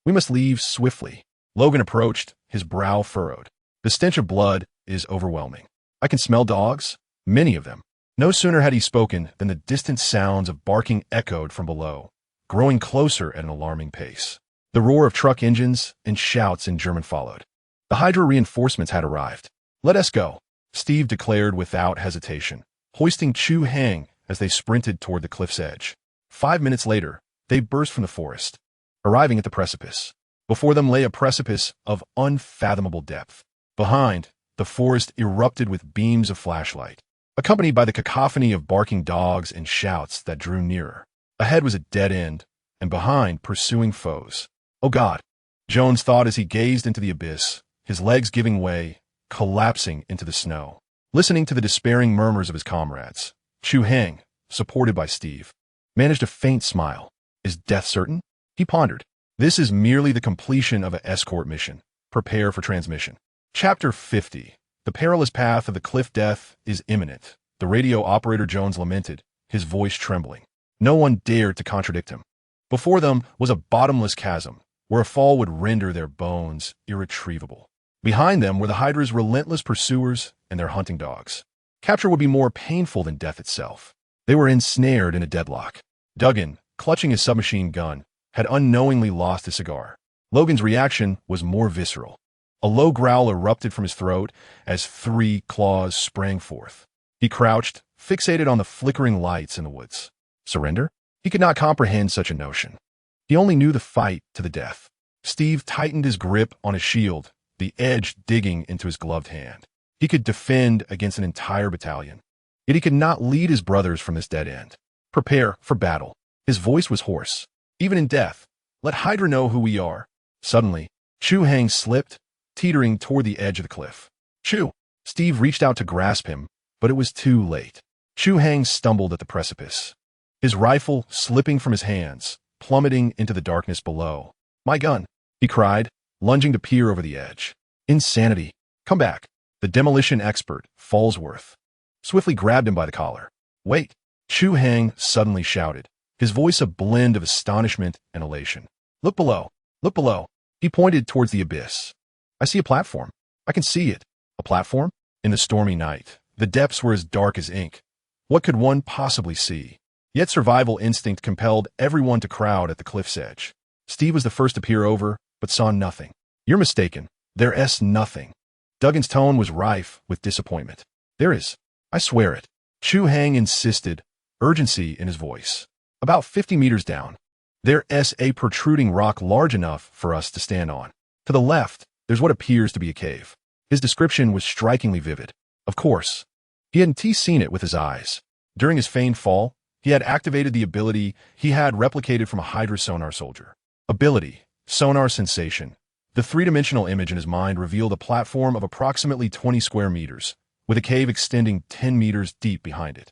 Speaker 1: We must leave swiftly. Logan approached, his brow furrowed. The stench of blood is overwhelming. I can smell dogs, many of them. No sooner had he spoken than the distant sounds of barking echoed from below, growing closer at an alarming pace. The roar of truck engines and shouts in German followed. The Hydra reinforcements had arrived. Let us go, Steve declared without hesitation, hoisting Chu Hai as they sprinted toward the cliff's edge. 5 minutes later, they burst from the forest, arriving at the precipice. Before them lay a precipice of unfathomable depth. Behind, the forest erupted with beams of flashlight, accompanied by the cacophony of barking dogs and shouts that drew nearer. Ahead was a dead end, and behind, pursuing foes. Oh God, Jones thought as he gazed into the abyss, his legs giving way, collapsing into the snow. Listening to the despairing murmurs of his comrades, Chu Hai, supported by Steve, managed a faint smile. Is death certain? He pondered. This is merely the completion of an escort mission. Prepare for transmission. Chapter 50. The perilous path of the cliff death is imminent. The radio operator Jones lamented, his voice trembling. No one dared to contradict him. Before them was a bottomless chasm, where a fall would render their bones irretrievable. Behind them were the Hydra's relentless pursuers and their hunting dogs. Capture would be more painful than death itself. They were ensnared in a deadlock. Duggan, clutching his submachine gun, had unknowingly lost his cigar. Logan's reaction was more visceral. A low growl erupted from his throat as 3 claws sprang forth. He crouched, fixated on the flickering lights in the woods. Surrender? He could not comprehend such a notion. He only knew the fight to the death. Steve tightened his grip on his shield, the edge digging into his gloved hand. He could defend against an entire battalion. Yet he could not lead his brothers from this dead end. Prepare for battle. His voice was hoarse. Even in death, let Hydra know who we are. Suddenly, Chu Hai slipped, teetering toward the edge of the cliff. Chu! Steve reached out to grasp him, but it was too late. Chu Hai stumbled at the precipice, his rifle slipping from his hands, plummeting into the darkness below. My gun, he cried, lunging to peer over the edge. Insanity. Come back. The demolition expert, Falworth, swiftly grabbed him by the collar. Wait. Chu Hai suddenly shouted, his voice a blend of astonishment and elation. Look below. Look below. He pointed towards the abyss. I see a platform. I can see it. A platform? In the stormy night, the depths were as dark as ink. What could one possibly see? Yet survival instinct compelled everyone to crowd at the cliff's edge. Steve was the first to peer over, but saw nothing. You're mistaken. There's nothing. Duggan's tone was rife with disappointment. There is. I swear it. Chu Hai insisted, urgency in his voice. About 50 meters down, there's a protruding rock large enough for us to stand on. To the left, there's what appears to be a cave. His description was strikingly vivid. Of course, he hadn't seen it with his eyes. During his feigned fall, he had activated the ability he had replicated from a Hydra sonar soldier. Ability, sonar sensation. The three-dimensional image in his mind revealed a platform of approximately 20 square meters, with a cave extending 10 meters deep behind it.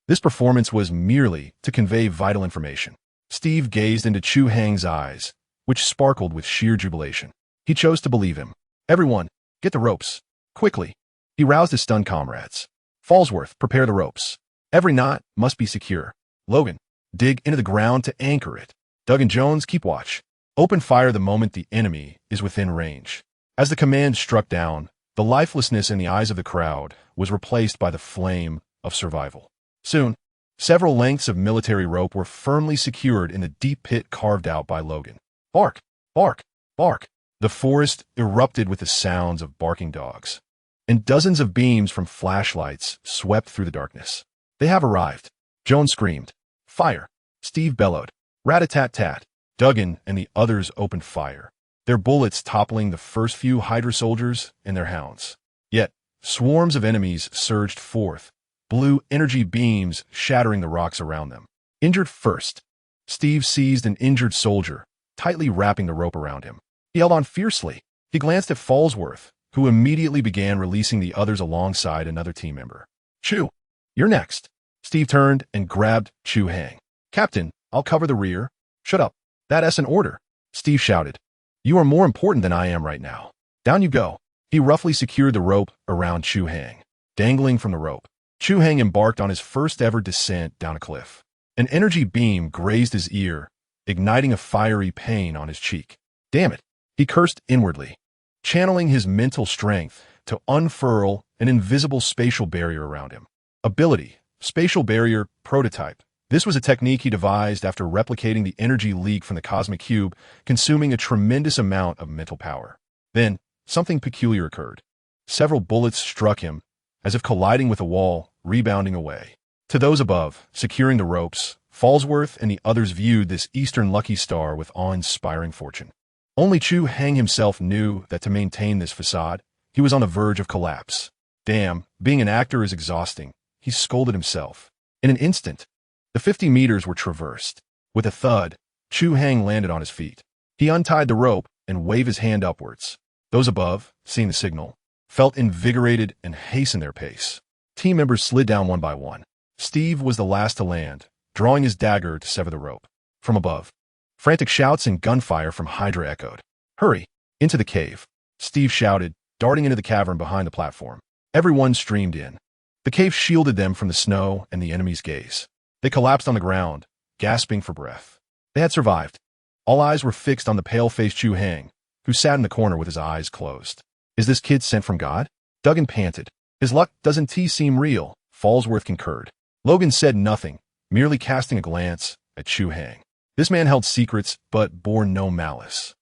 Speaker 1: This performance was merely to convey vital information. Steve gazed into Chu Hai's eyes, which sparkled with sheer jubilation. He chose to believe him. Everyone, get the ropes. Quickly. He roused his stunned comrades. Fallsworth, prepare the ropes. Every knot must be secure. Logan, dig into the ground to anchor it. Doug and Jones, keep watch. Open fire the moment the enemy is within range. As the command struck down, the lifelessness in the eyes of the crowd was replaced by the flame of survival. Soon, several lengths of military rope were firmly secured in the deep pit carved out by Logan. Bark! Bark! Bark! The forest erupted with the sounds of barking dogs, and dozens of beams from flashlights swept through the darkness. They have arrived. Jones screamed. Fire! Steve bellowed. Rat-a-tat-tat. Duggan and the others opened fire, their bullets toppling the first few Hydra soldiers and their hounds. Yet, swarms of enemies surged forth, blue energy beams shattering the rocks around them. Injured first, Steve seized an injured soldier, tightly wrapping the rope around him. He held on fiercely. He glanced at Fallsworth, who immediately began releasing the others alongside another team member. Chu, you're next. Steve turned and grabbed Chu Hai. Captain, I'll cover the rear. Shut up. That's an order. Steve shouted. You are more important than I am right now. Down you go. He roughly secured the rope around Chu Hai. Dangling from the rope, Chu Hai embarked on his first ever descent down a cliff. An energy beam grazed his ear, igniting a fiery pain on his cheek. Damn it, he cursed inwardly, channeling his mental strength to unfurl an invisible spatial barrier around him. Ability, spatial barrier, prototype. This was a technique he devised after replicating the energy leak from the cosmic cube, consuming a tremendous amount of mental power. Then, something peculiar occurred. Several bullets struck him, as if colliding with a wall, rebounding away. To those above, securing the ropes, Fallsworth and the others viewed this Eastern lucky star with awe-inspiring fortune. Only Chu Hai himself knew that to maintain this facade, he was on the verge of collapse. Damn, being an actor is exhausting, he scolded himself. In an instant, the 50 meters were traversed. With a thud, Chu Hai landed on his feet. He untied the rope and waved his hand upwards. Those above, seeing the signal, felt invigorated and hastened their pace. Team members slid down one by one. Steve was the last to land, drawing his dagger to sever the rope. From above, frantic shouts and gunfire from Hydra echoed. Hurry! Into the cave! Steve shouted, darting into the cavern behind the platform. Everyone streamed in. The cave shielded them from the snow and the enemy's gaze. They collapsed on the ground, gasping for breath. They had survived. All eyes were fixed on the pale-faced Chu Hai, who sat in the corner with his eyes closed. Is this kid sent from God? Duggan panted. His luck doesn't seem real, Fallsworth concurred. Logan said nothing, merely casting a glance at Chu Hai. This man held secrets, but bore no malice.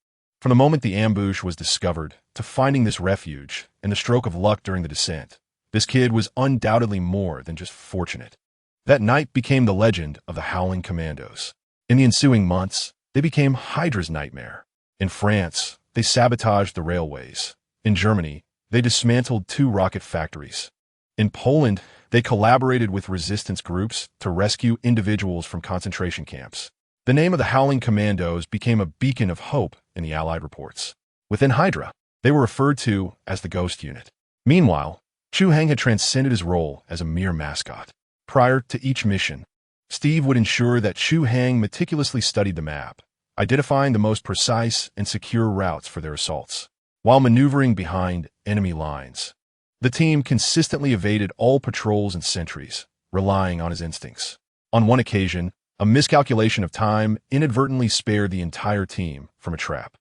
Speaker 1: From the moment the ambush was discovered, to finding this refuge, and the stroke of luck during the descent, this kid was undoubtedly more than just fortunate. That night became the legend of the Howling Commandos. In the ensuing months, they became Hydra's nightmare. In France, they sabotaged the railways. In Germany, they dismantled 2 rocket factories. In Poland, they collaborated with resistance groups to rescue individuals from concentration camps. The name of the Howling Commandos became a beacon of hope in the Allied reports. Within Hydra, they were referred to as the Ghost Unit. Meanwhile, Chu Hai had transcended his role as a mere mascot. Prior to each mission, Steve would ensure that Chu Hai meticulously studied the map, identifying the most precise and secure routes for their assaults. While maneuvering behind enemy lines, the team consistently evaded all patrols and sentries, relying on his instincts. On one occasion, a miscalculation of time inadvertently spared the entire team from a trap.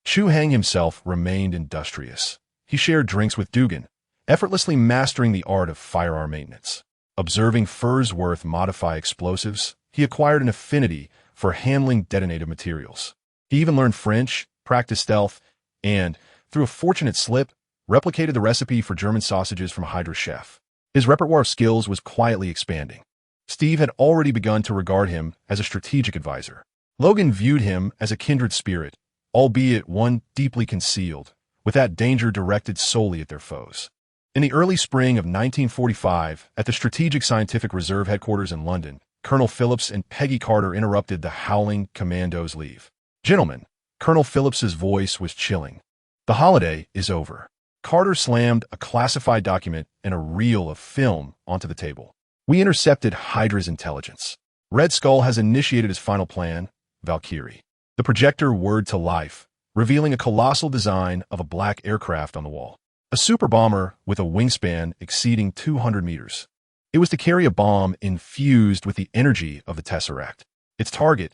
Speaker 1: Chu Hai himself remained industrious. He shared drinks with Dugan, effortlessly mastering the art of firearm maintenance. Observing Fursworth modify explosives, he acquired an affinity for handling detonated materials. He even learned French, practiced stealth, and, through a fortunate slip, replicated the recipe for German sausages from a Hydra chef. His repertoire of skills was quietly expanding. Steve had already begun to regard him as a strategic advisor. Logan viewed him as a kindred spirit, albeit one deeply concealed, with that danger directed solely at their foes. In the early spring of 1945, at the Strategic Scientific Reserve headquarters in London, Colonel Phillips and Peggy Carter interrupted the Howling Commandos' leave. Gentlemen, Colonel Phillips's voice was chilling. The holiday is over. Carter slammed a classified document and a reel of film onto the table. We intercepted Hydra's intelligence. Red Skull has initiated his final plan, Valkyrie. The projector whirred to life, revealing a colossal design of a black aircraft on the wall. A super bomber with a wingspan exceeding 200 meters. It was to carry a bomb infused with the energy of the Tesseract. Its target,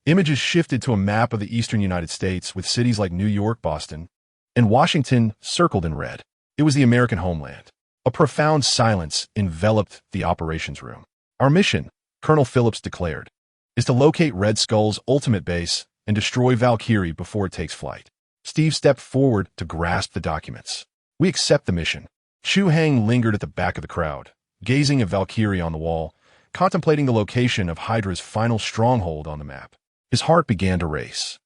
Speaker 1: images shifted to a map of the eastern United States with cities like New York, Boston, and Washington circled in red. It was the American homeland. A profound silence enveloped the operations room. Our mission, Colonel Phillips declared, is to locate Red Skull's ultimate base and destroy Valkyrie before it takes flight. Steve stepped forward to grasp the documents. We accept the mission. Chu Hai lingered at the back of the crowd, gazing at Valkyrie on the wall, contemplating the location of Hydra's final stronghold on the map. His heart began to race.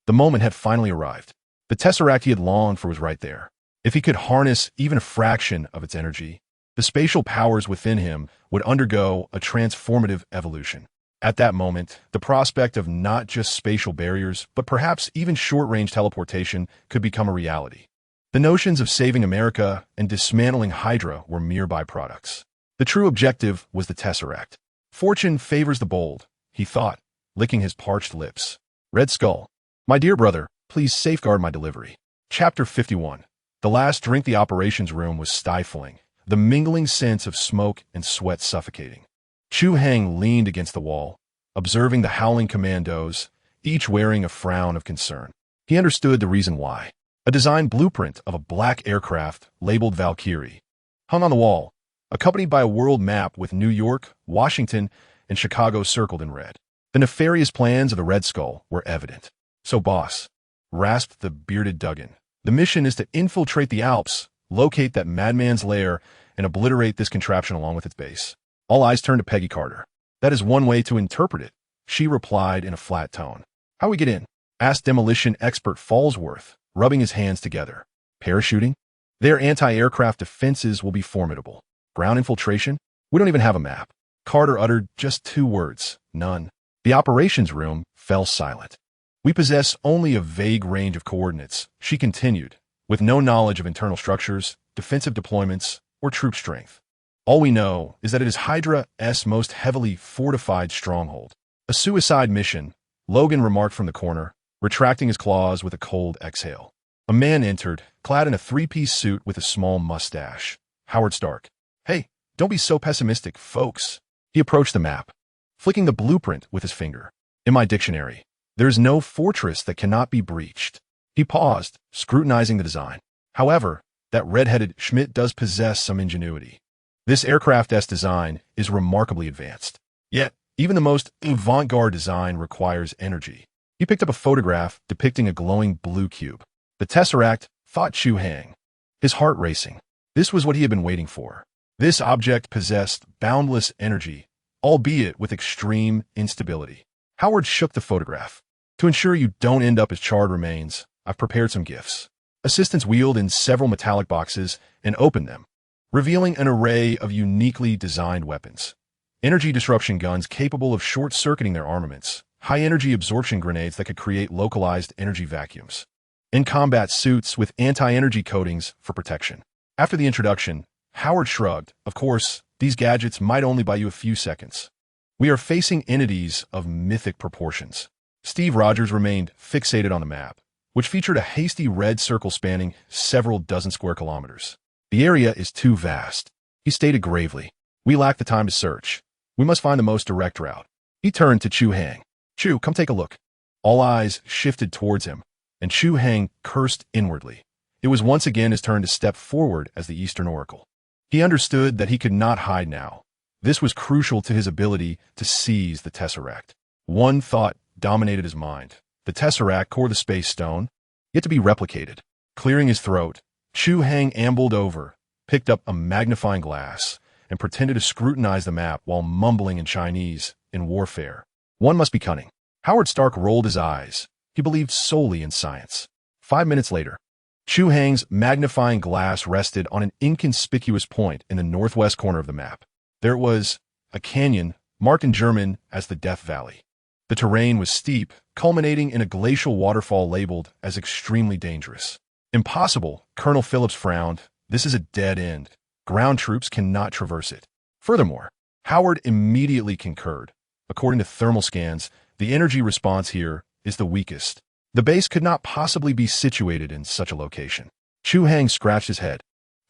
Speaker 1: The moment had finally arrived. The Tesseract he had longed for was right there. If he could harness even a fraction of its energy, the spatial powers within him would undergo a transformative evolution. At that moment, the prospect of not just spatial barriers, but perhaps even short-range teleportation could become a reality. The notions of saving America and dismantling Hydra were mere byproducts. The true objective was the Tesseract. Fortune favors the bold, he thought, licking his parched lips. Red Skull, my dear brother, please safeguard my delivery. Chapter 51. The last drink. The operations room was stifling, the mingling sense of smoke and sweat suffocating. Chu Hai leaned against the wall, observing the howling commandos, each wearing a frown of concern. He understood the reason why. A design blueprint of a black aircraft labeled Valkyrie hung on the wall, accompanied by a world map with New York, Washington, and Chicago circled in red. The nefarious plans of the Red Skull were evident. So, boss, rasped the bearded Duggan, the mission is to infiltrate the Alps, locate that madman's lair, and obliterate this contraption along with its base. All eyes turned to Peggy Carter. That is one way to interpret it, she replied in a flat tone. How we get in? Asked demolition expert Fallsworth, rubbing his hands together. Parachuting? Their anti-aircraft defenses will be formidable. Ground infiltration? We don't even have a map. Carter uttered just 2 words, none. The operations room fell silent. We possess only a vague range of coordinates, she continued, with no knowledge of internal structures, defensive deployments, or troop strength. All we know is that it is Hydra's most heavily fortified stronghold. A suicide mission, Logan remarked from the corner, retracting his claws with a cold exhale. A man entered, clad in a 3-piece suit with a small mustache. Howard Stark. Hey, don't be so pessimistic, folks. He approached the map, flicking the blueprint with his finger. In my dictionary, there is no fortress that cannot be breached. He paused, scrutinizing the design. However, that red-headed Schmidt does possess some ingenuity. This aircraft's design is remarkably advanced. Yet, even the most avant-garde design requires energy. He picked up a photograph depicting a glowing blue cube. The Tesseract, thought Chu Hai, his heart racing. This was what he had been waiting for. This object possessed boundless energy, albeit with extreme instability. Howard shook the photograph. To ensure you don't end up as charred remains, I've prepared some gifts. Assistants wheeled in several metallic boxes and opened them, revealing an array of uniquely designed weapons. Energy disruption guns capable of short-circuiting their armaments, high-energy absorption grenades that could create localized energy vacuums, and combat suits with anti-energy coatings for protection. After the introduction, Howard shrugged. Of course, these gadgets might only buy you a few seconds. We are facing entities of mythic proportions. Steve Rogers remained fixated on the map, which featured a hasty red circle spanning several dozen square kilometers. The area is too vast, he stated gravely. We lack the time to search. We must find the most direct route. He turned to Chu Hai. Chu, come take a look. All eyes shifted towards him, and Chu Hai cursed inwardly. It was once again his turn to step forward as the Eastern Oracle. He understood that he could not hide now. This was crucial to his ability to seize the Tesseract. One thought dominated his mind. The Tesseract core the space stone, yet to be replicated. Clearing his throat, Chu Hai ambled over, picked up a magnifying glass, and pretended to scrutinize the map while mumbling in Chinese, in warfare. One must be cunning. Howard Stark rolled his eyes. He believed solely in science. 5 minutes later, Chu Hai's magnifying glass rested on an inconspicuous point in the northwest corner of the map. There it was, a canyon, marked in German as the Death Valley. The terrain was steep, culminating in a glacial waterfall labeled as extremely dangerous. Impossible, Colonel Phillips frowned. This is a dead end. Ground troops cannot traverse it. Furthermore, Howard immediately concurred. According to thermal scans, the energy response here is the weakest. The base could not possibly be situated in such a location. Chu Hai scratched his head.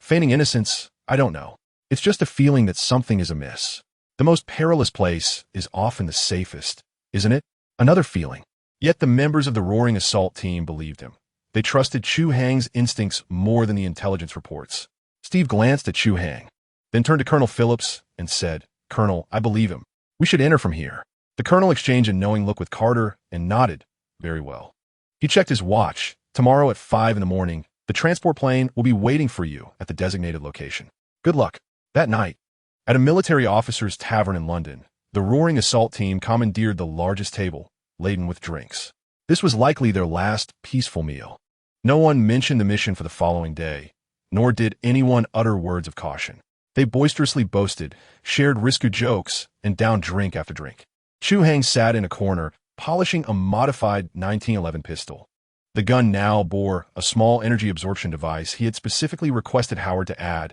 Speaker 1: Feigning innocence, I don't know. It's just a feeling that something is amiss. The most perilous place is often the safest, isn't it? Another feeling. Yet the members of the Roaring Assault team believed him. They trusted Chu Hang's instincts more than the intelligence reports. Steve glanced at Chu Hai, then turned to Colonel Phillips and said, Colonel, I believe him. We should enter from here. The colonel exchanged a knowing look with Carter and nodded. Very well. He checked his watch. Tomorrow at 5 in the morning, the transport plane will be waiting for you at the designated location. Good luck. That night, at a military officer's tavern in London, the Roaring Assault team commandeered the largest table, laden with drinks. This was likely their last peaceful meal. No one mentioned the mission for the following day, nor did anyone utter words of caution. They boisterously boasted, shared risky jokes, and downed drink after drink. Chu Hai sat in a corner, polishing a modified 1911 pistol. The gun now bore a small energy absorption device he had specifically requested Howard to add,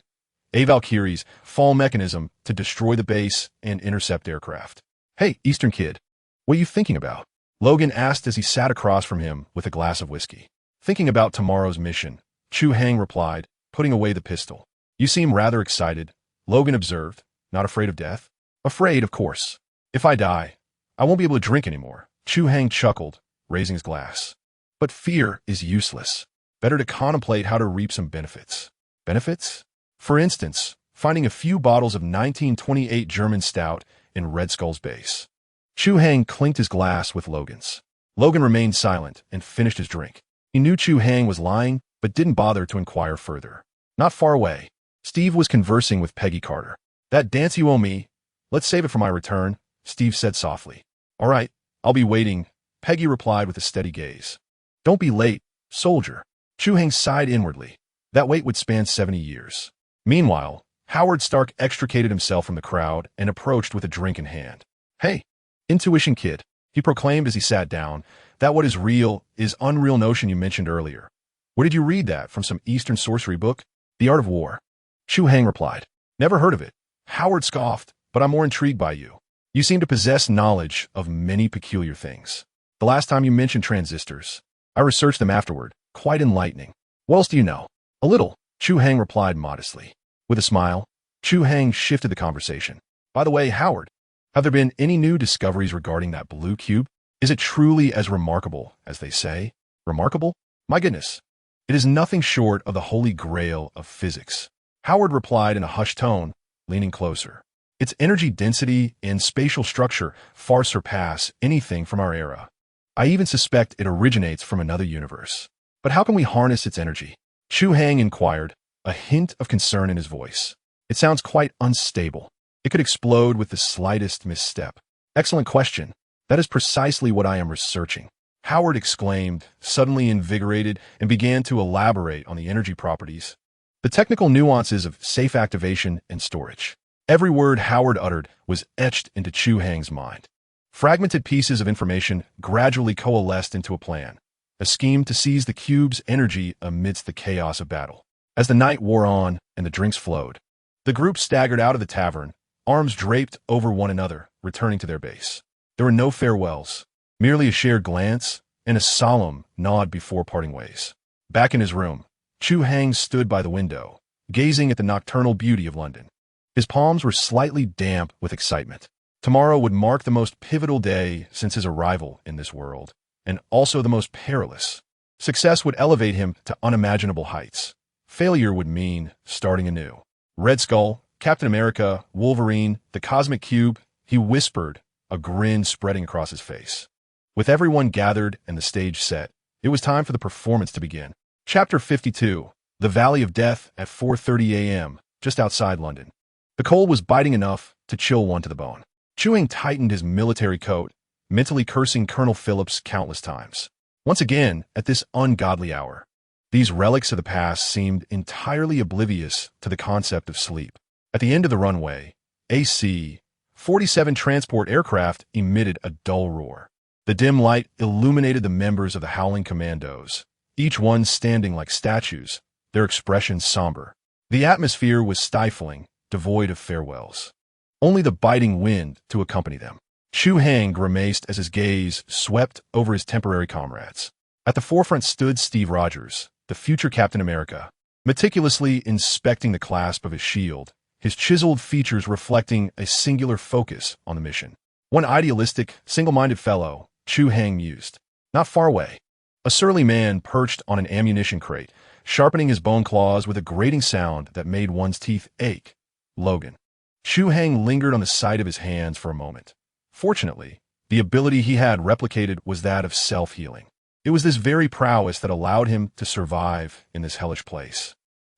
Speaker 1: a Valkyrie's fall mechanism to destroy the base and intercept aircraft. Hey, Eastern kid, what are you thinking about? Logan asked as he sat across from him with a glass of whiskey. Thinking about tomorrow's mission, Chu Hai replied, putting away the pistol. You seem rather excited, Logan observed. Not afraid of death? Afraid, of course. If I die, I won't be able to drink anymore. Chu Hai chuckled, raising his glass. But fear is useless. Better to contemplate how to reap some benefits. Benefits? For instance, finding a few bottles of 1928 German stout in Red Skull's base. Chu Hai clinked his glass with Logan's. Logan remained silent and finished his drink. He knew Chu Hai was lying, but didn't bother to inquire further. Not far away, Steve was conversing with Peggy Carter. That dance you owe me, let's save it for my return, Steve said softly. All right, I'll be waiting, Peggy replied with a steady gaze. Don't be late, soldier. Chu Hai sighed inwardly. That wait would span 70 years. Meanwhile, Howard Stark extricated himself from the crowd and approached with a drink in hand. Hey, intuition kid, he proclaimed as he sat down, that what is real is unreal notion you mentioned earlier. Where did you read that, from some Eastern sorcery book? The Art of War. Chu Hai replied. Never heard of it. Howard scoffed, but I'm more intrigued by you. You seem to possess knowledge of many peculiar things. The last time you mentioned transistors, I researched them afterward. Quite enlightening. What else do you know? A little, Chu Hai replied modestly. With a smile, Chu Hai shifted the conversation. By the way, Howard, have there been any new discoveries regarding that blue cube? Is it truly as remarkable as they say? Remarkable? My goodness. It is nothing short of the holy grail of physics. Howard replied in a hushed tone, leaning closer. Its energy density and spatial structure far surpass anything from our era. I even suspect it originates from another universe. But how can we harness its energy? Chu Hai inquired, a hint of concern in his voice. It sounds quite unstable. It could explode with the slightest misstep. Excellent question. That is precisely what I am researching. Howard exclaimed, suddenly invigorated, and began to elaborate on the energy properties, the technical nuances of safe activation and storage. Every word Howard uttered was etched into Chu Hai's mind. Fragmented pieces of information gradually coalesced into a plan, a scheme to seize the cube's energy amidst the chaos of battle. As the night wore on and the drinks flowed, the group staggered out of the tavern, arms draped over one another, returning to their base. There were no farewells, merely a shared glance and a solemn nod before parting ways. Back in his room, Chu Hai stood by the window, gazing at the nocturnal beauty of London. His palms were slightly damp with excitement. Tomorrow would mark the most pivotal day since his arrival in this world, and also the most perilous. Success would elevate him to unimaginable heights. Failure would mean starting anew. Red Skull, Captain America, Wolverine, the Cosmic Cube, he whispered, a grin spreading across his face. With everyone gathered and the stage set, it was time for the performance to begin. Chapter 52, The Valley of Death at 4:30 a.m., just outside London. The cold was biting enough to chill one to the bone. Chu Hai tightened his military coat, mentally cursing Colonel Phillips countless times. Once again, at this ungodly hour, these relics of the past seemed entirely oblivious to the concept of sleep. At the end of the runway, AC-47 transport aircraft emitted a dull roar. The dim light illuminated the members of the Howling Commandos, each one standing like statues, their expressions somber. The atmosphere was stifling, devoid of farewells. Only the biting wind to accompany them. Chu Hai grimaced as his gaze swept over his temporary comrades. At the forefront stood Steve Rogers, the future Captain America, meticulously inspecting the clasp of his shield, his chiseled features reflecting a singular focus on the mission. One idealistic, single-minded fellow, Chu Hai mused. Not far away, a surly man perched on an ammunition crate, sharpening his bone claws with a grating sound that made one's teeth ache. Logan. Chu Hai lingered on the side of his hands for a moment. Fortunately, the ability he had replicated was that of self-healing. It was this very prowess that allowed him to survive in this hellish place.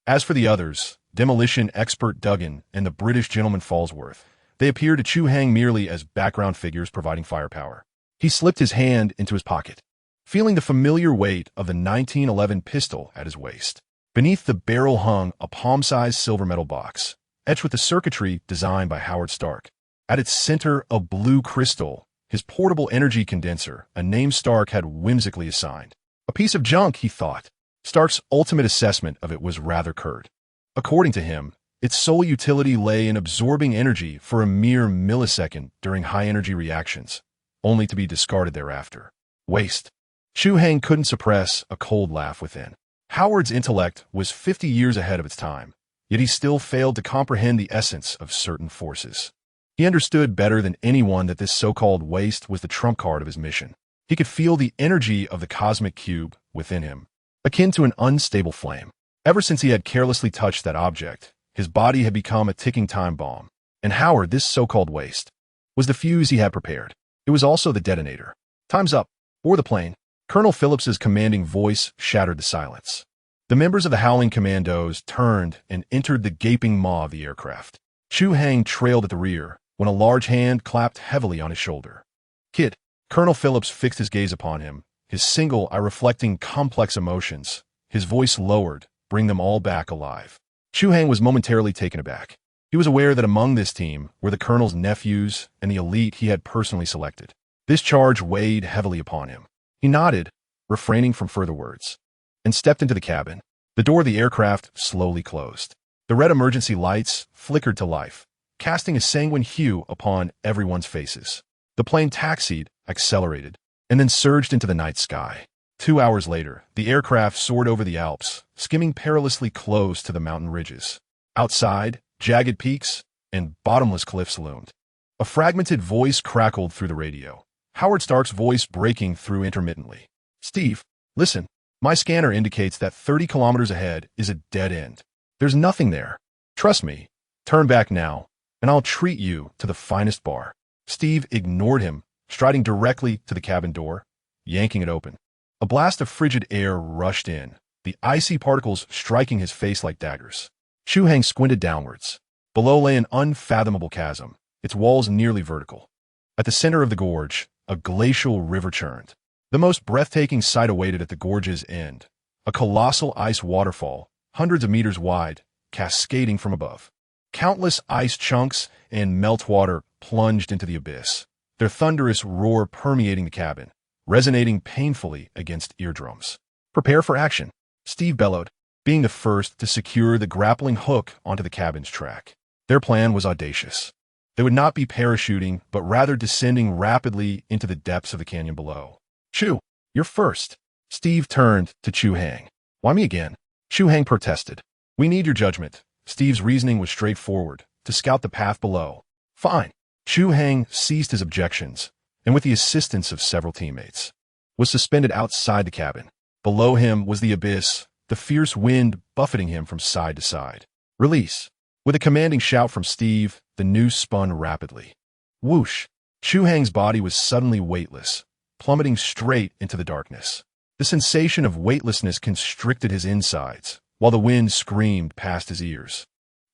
Speaker 1: As for the others, demolition expert Duggan and the British gentleman Falsworth, they appeared to Chu Hai merely as background figures providing firepower. He slipped his hand into his pocket, feeling the familiar weight of the 1911 pistol at his waist. Beneath the barrel hung a palm-sized silver metal box, etched with the circuitry designed by Howard Stark. At its center, a blue crystal, his portable energy condenser, a name Stark had whimsically assigned. A piece of junk, he thought. Stark's ultimate assessment of it was rather curt. According to him, its sole utility lay in absorbing energy for a mere millisecond during high-energy reactions, only to be discarded thereafter. Waste. Chu Hai couldn't suppress a cold laugh within. Howard's intellect was 50 years ahead of its time, yet he still failed to comprehend the essence of certain forces. He understood better than anyone that this so-called waste was the trump card of his mission. He could feel the energy of the cosmic cube within him, akin to an unstable flame. Ever since he had carelessly touched that object, his body had become a ticking time bomb. And Howard, this so-called waste, was the fuse he had prepared. It was also the detonator. Time's up. Board the plane. Colonel Phillips's commanding voice shattered the silence. The members of the Howling Commandos turned and entered the gaping maw of the aircraft. Chu Hai trailed at the rear, when a large hand clapped heavily on his shoulder. Kid. Colonel Phillips fixed his gaze upon him, his single eye reflecting complex emotions. His voice lowered, bring them all back alive. Chu Hai was momentarily taken aback. He was aware that among this team were the colonel's nephews and the elite he had personally selected. This charge weighed heavily upon him. He nodded, refraining from further words, and stepped into the cabin. The door of the aircraft slowly closed. The red emergency lights flickered to life, casting a sanguine hue upon everyone's faces. The plane taxied, accelerated, and then surged into the night sky. 2 hours later, the aircraft soared over the Alps, skimming perilously close to the mountain ridges. Outside, jagged peaks and bottomless cliffs loomed. A fragmented voice crackled through the radio, Howard Stark's voice breaking through intermittently. Steve, listen, my scanner indicates that 30 kilometers ahead is a dead end. There's nothing there. Trust me. Turn back now, and I'll treat you to the finest bar. Steve ignored him, striding directly to the cabin door, yanking it open. A blast of frigid air rushed in, the icy particles striking his face like daggers. Chu Hai squinted downwards. Below lay an unfathomable chasm, its walls nearly vertical. At the center of the gorge, a glacial river churned. The most breathtaking sight awaited at the gorge's end. A colossal ice waterfall, hundreds of meters wide, cascading from above. Countless ice chunks and meltwater plunged into the abyss, their thunderous roar permeating the cabin, resonating painfully against eardrums. Prepare for action, Steve bellowed, being the first to secure the grappling hook onto the cabin's track. Their plan was audacious. They would not be parachuting, but rather descending rapidly into the depths of the canyon below. Chu, you're first. Steve turned to Chu Hai. Why me again? Chu Hai protested. We need your judgment. Steve's reasoning was straightforward, to scout the path below. Fine. Chu Hai ceased his objections, and with the assistance of several teammates, was suspended outside the cabin. Below him was the abyss, the fierce wind buffeting him from side to side. Release. With a commanding shout from Steve, the noose spun rapidly. Whoosh! Chu Hai's body was suddenly weightless, plummeting straight into the darkness. The sensation of weightlessness constricted his insides, while the wind screamed past his ears.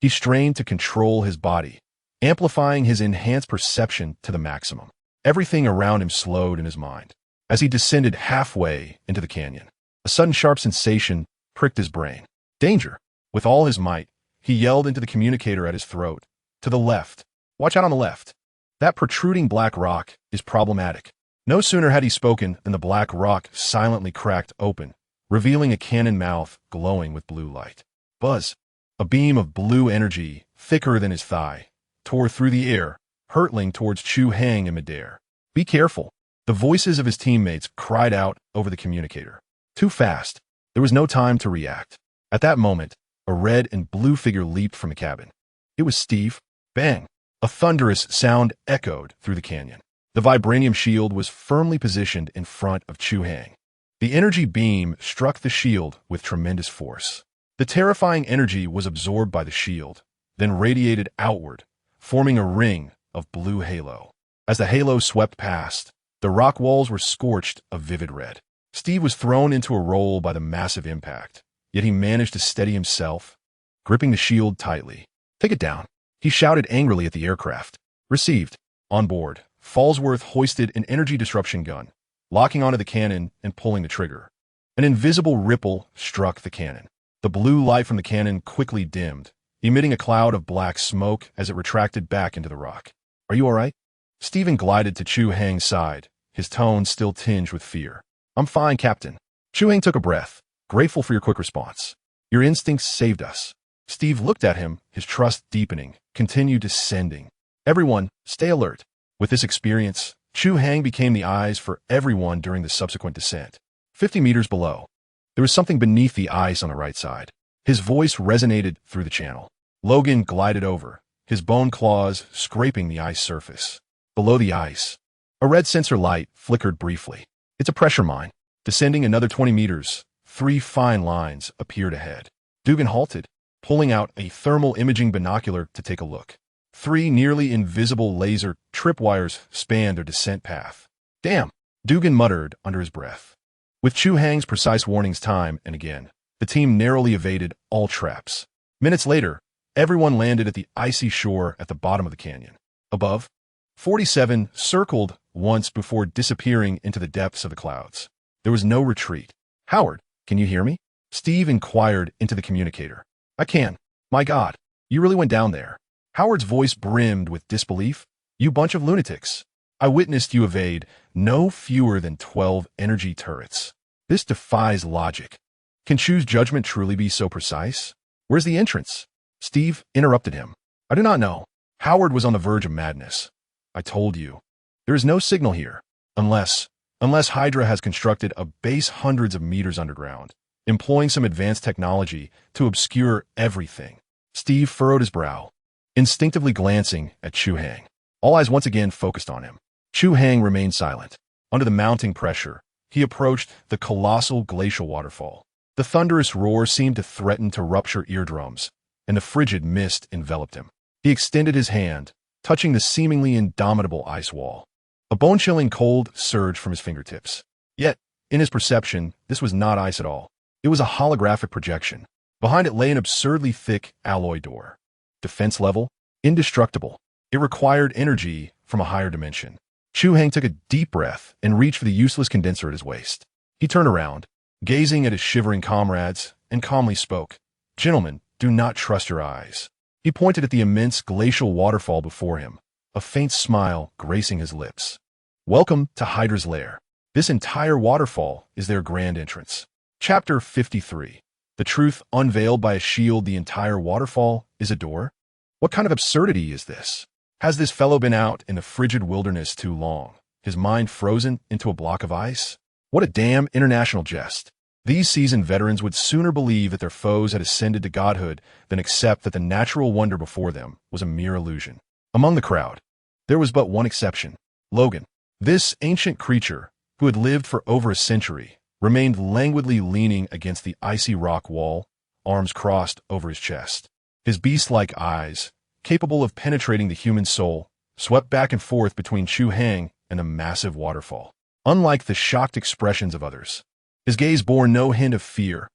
Speaker 1: He strained to control his body, amplifying his enhanced perception to the maximum. Everything around him slowed in his mind. As he descended halfway into the canyon, a sudden sharp sensation pricked his brain. Danger! With all his might, he yelled into the communicator at his throat. To the left. Watch out on the left. That protruding black rock is problematic. No sooner had he spoken than the black rock silently cracked open, revealing a cannon mouth glowing with blue light. Buzz! A beam of blue energy, thicker than his thigh, tore through the air, hurtling towards Chu Hai in midair. Be careful! The voices of his teammates cried out over the communicator. Too fast. There was no time to react. At that moment, a red and blue figure leaped from the cabin. It was Steve. Bang! A thunderous sound echoed through the canyon. The vibranium shield was firmly positioned in front of Chu Hai. The energy beam struck the shield with tremendous force. The terrifying energy was absorbed by the shield, then radiated outward, forming a ring of blue halo. As the halo swept past, the rock walls were scorched a vivid red. Steve was thrown into a roll by the massive impact, yet he managed to steady himself, gripping the shield tightly. Take it down, he shouted angrily at the aircraft. Received. On board, Fallsworth hoisted an energy disruption gun, locking onto the cannon and pulling the trigger. An invisible ripple struck the cannon. The blue light from the cannon quickly dimmed, emitting a cloud of black smoke as it retracted back into the rock. Are you all right? Stephen glided to Chu Hai's side, his tone still tinged with fear. I'm fine, Captain. Chu Hai took a breath, grateful for your quick response. Your instincts saved us. Steve looked at him, his trust deepening, continued descending. Everyone, stay alert. With this experience, Chu Hai became the eyes for everyone during the subsequent descent. 50 meters below, there was something beneath the ice on the right side. His voice resonated through the channel. Logan glided over, his bone claws scraping the ice surface. Below the ice, a red sensor light flickered briefly. It's a pressure mine. Descending another 20 meters, 3 fine lines appeared ahead. Dugan halted, pulling out a thermal imaging binocular to take a look. 3 nearly invisible laser tripwires spanned their descent path. Damn, Dugan muttered under his breath. With Chu Hai's precise warnings time and again, the team narrowly evaded all traps. Minutes later, everyone landed at the icy shore at the bottom of the canyon. Above, 47 circled once before disappearing into the depths of the clouds. There was no retreat. Howard, can you hear me? Steve inquired into the communicator. I can. My God, you really went down there. Howard's voice brimmed with disbelief. You bunch of lunatics. I witnessed you evade no fewer than 12 energy turrets. This defies logic. Can Chu's judgment truly be so precise? Where's the entrance? Steve interrupted him. I do not know. Howard was on the verge of madness. I told you. There is no signal here, unless Hydra has constructed a base hundreds of meters underground, employing some advanced technology to obscure everything. Steve furrowed his brow, instinctively glancing at Chu Hai. All eyes once again focused on him. Chu Hai remained silent. Under the mounting pressure, he approached the colossal glacial waterfall. The thunderous roar seemed to threaten to rupture eardrums, and the frigid mist enveloped him. He extended his hand, touching the seemingly indomitable ice wall. A bone-chilling cold surged from his fingertips. Yet, in his perception, this was not ice at all. It was a holographic projection. Behind it lay an absurdly thick alloy door. Defense level, indestructible. It required energy from a higher dimension. Chu Hai took a deep breath and reached for the useless condenser at his waist. He turned around, gazing at his shivering comrades, and calmly spoke. Gentlemen, do not trust your eyes. He pointed at the immense glacial waterfall before him, a faint smile gracing his lips. Welcome to Hydra's lair. This entire waterfall is their grand entrance. Chapter 53. The truth unveiled by a shield. The entire waterfall is a door? What kind of absurdity is this? Has this fellow been out in the frigid wilderness too long, his mind frozen into a block of ice? What a damn international jest. These seasoned veterans would sooner believe that their foes had ascended to godhood than accept that the natural wonder before them was a mere illusion. Among the crowd, there was but one exception. Logan. This ancient creature, who had lived for over a century, remained languidly leaning against the icy rock wall, arms crossed over his chest. His beast-like eyes, capable of penetrating the human soul, swept back and forth between Chu Hai and the massive waterfall. Unlike the shocked expressions of others, his gaze bore no hint of fear,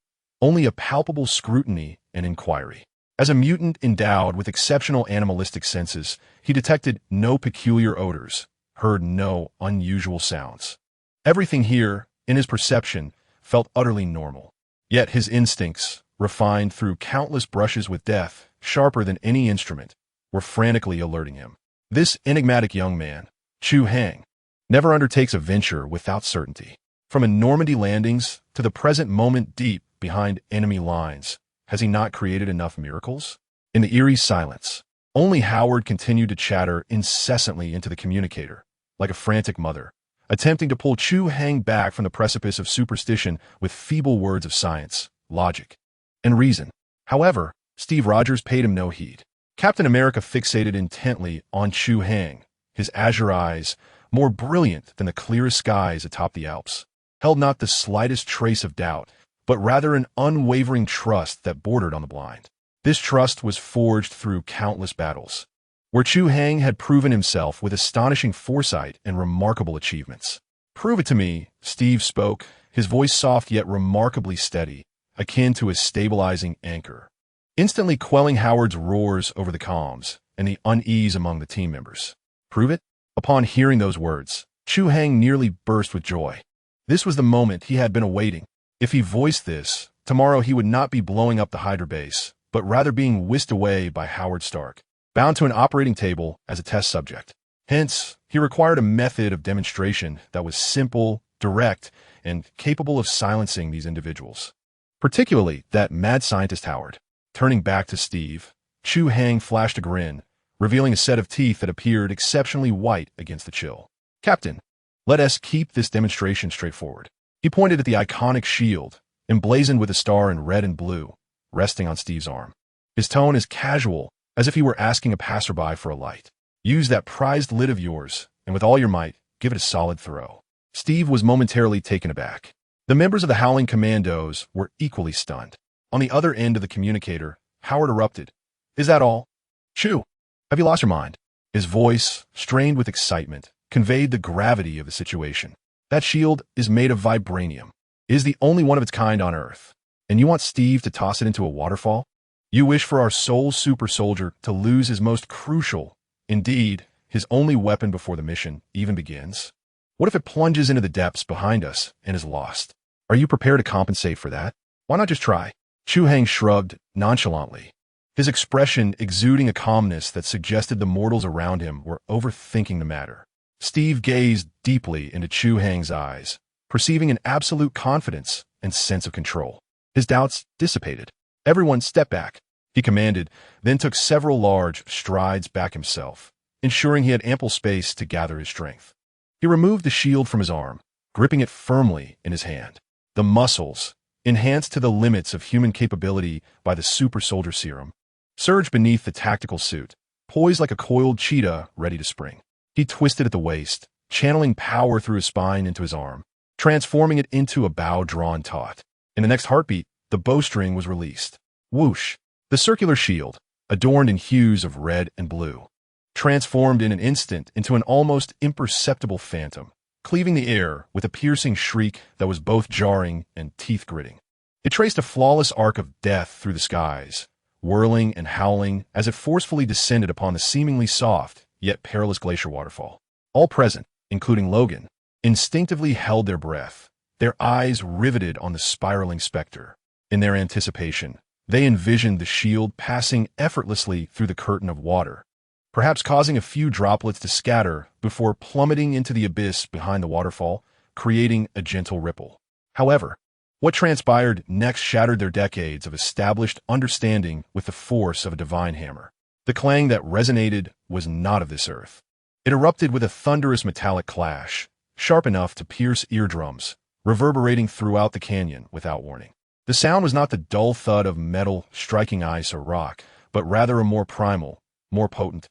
Speaker 1: only a palpable scrutiny and inquiry. As a mutant endowed with exceptional animalistic senses, he detected no peculiar odors, heard no unusual sounds. Everything here, in his perception, felt utterly normal. Yet his instincts, refined through countless brushes with death, sharper than any instrument, were frantically alerting him. This enigmatic young man, Chu Hai, never undertakes a venture without certainty. From a Normandy landings to the present moment deep behind enemy lines, has he not created enough miracles? In the eerie silence, only Howard continued to chatter incessantly into the communicator, like a frantic mother, attempting to pull Chu Hai back from the precipice of superstition with feeble words of science, logic, and reason. However, Steve Rogers paid him no heed. Captain America fixated intently on Chu Hai, his azure eyes, more brilliant than the clearest skies atop the Alps, held not the slightest trace of doubt, but rather an unwavering trust that bordered on the blind. This trust was forged through countless battles, where Chu Hai had proven himself with astonishing foresight and remarkable achievements. "Prove it to me," Steve spoke, his voice soft yet remarkably steady, akin to a stabilizing anchor, instantly quelling Howard's roars over the comms and the unease among the team members. "Prove it?" Upon hearing those words, Chu Hai nearly burst with joy. This was the moment he had been awaiting. If he voiced this, tomorrow he would not be blowing up the Hydra base, but rather being whisked away by Howard Stark, bound to an operating table as a test subject. Hence, he required a method of demonstration that was simple, direct, and capable of silencing these individuals. Particularly that mad scientist Howard. Turning back to Steve, Chu Hai flashed a grin, revealing a set of teeth that appeared exceptionally white against the chill. "Captain, let us keep this demonstration straightforward." He pointed at the iconic shield, emblazoned with a star in red and blue, resting on Steve's arm. His tone as casual as if he were asking a passerby for a light. "Use that prized lid of yours, and with all your might, give it a solid throw." Steve was momentarily taken aback. The members of the Howling Commandos were equally stunned. On the other end of the communicator, Howard erupted. "Is that all? Chu, have you lost your mind?" His voice, strained with excitement, conveyed the gravity of the situation. "That shield is made of vibranium. It is the only one of its kind on Earth. And you want Steve to toss it into a waterfall? You wish for our sole super soldier to lose his most crucial, indeed, his only weapon before the mission even begins? What if it plunges into the depths behind us and is lost? Are you prepared to compensate for that? Why not just try?" Chu Hai shrugged nonchalantly, his expression exuding a calmness that suggested the mortals around him were overthinking the matter. Steve gazed deeply into Chu Hai's eyes, perceiving an absolute confidence and sense of control. His doubts dissipated. "Everyone step back," he commanded, then took several large strides back himself, ensuring he had ample space to gather his strength. He removed the shield from his arm, gripping it firmly in his hand. The muscles, enhanced to the limits of human capability by the super soldier serum, surged beneath the tactical suit, poised like a coiled cheetah ready to spring. He twisted at the waist, channeling power through his spine into his arm, transforming it into a bow drawn taut. In the next heartbeat, the bowstring was released. Whoosh! The circular shield, adorned in hues of red and blue, transformed in an instant into an almost imperceptible phantom, cleaving the air with a piercing shriek that was both jarring and teeth-gritting. It traced a flawless arc of death through the skies, whirling and howling as it forcefully descended upon the seemingly soft, yet perilous glacier waterfall. All present, including Logan, instinctively held their breath, their eyes riveted on the spiraling specter. In their anticipation, they envisioned the shield passing effortlessly through the curtain of water, perhaps causing a few droplets to scatter before plummeting into the abyss behind the waterfall, creating a gentle ripple. However, what transpired next shattered their decades of established understanding with the force of a divine hammer. The clang that resonated was not of this earth. It erupted with a thunderous metallic clash, sharp enough to pierce eardrums, reverberating throughout the canyon without warning. The sound was not the dull thud of metal striking ice or rock, but rather a more primal, more potent,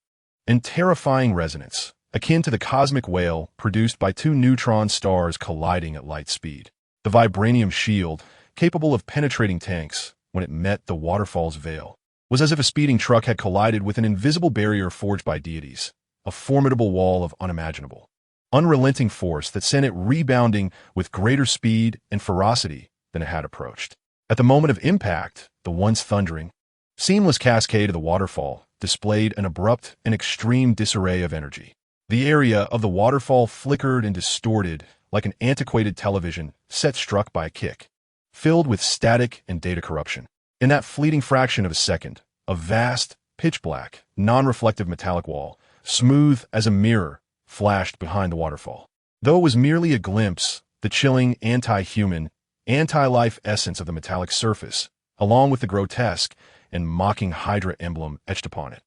Speaker 1: and terrifying resonance, akin to the cosmic wail produced by two neutron stars colliding at light speed. The vibranium shield, capable of penetrating tanks when it met the waterfall's veil, was as if a speeding truck had collided with an invisible barrier forged by deities, a formidable wall of unimaginable, unrelenting force that sent it rebounding with greater speed and ferocity than it had approached. At the moment of impact, the once thundering, seamless cascade of the waterfall displayed an abrupt and extreme disarray of energy. The area of the waterfall flickered and distorted like an antiquated television set struck by a kick, filled with static and data corruption. In that fleeting fraction of a second, a vast, pitch-black, non-reflective metallic wall, smooth as a mirror, flashed behind the waterfall. Though it was merely a glimpse, the chilling, anti-human, anti-life essence of the metallic surface, along with the grotesque and mocking Hydra emblem etched upon it,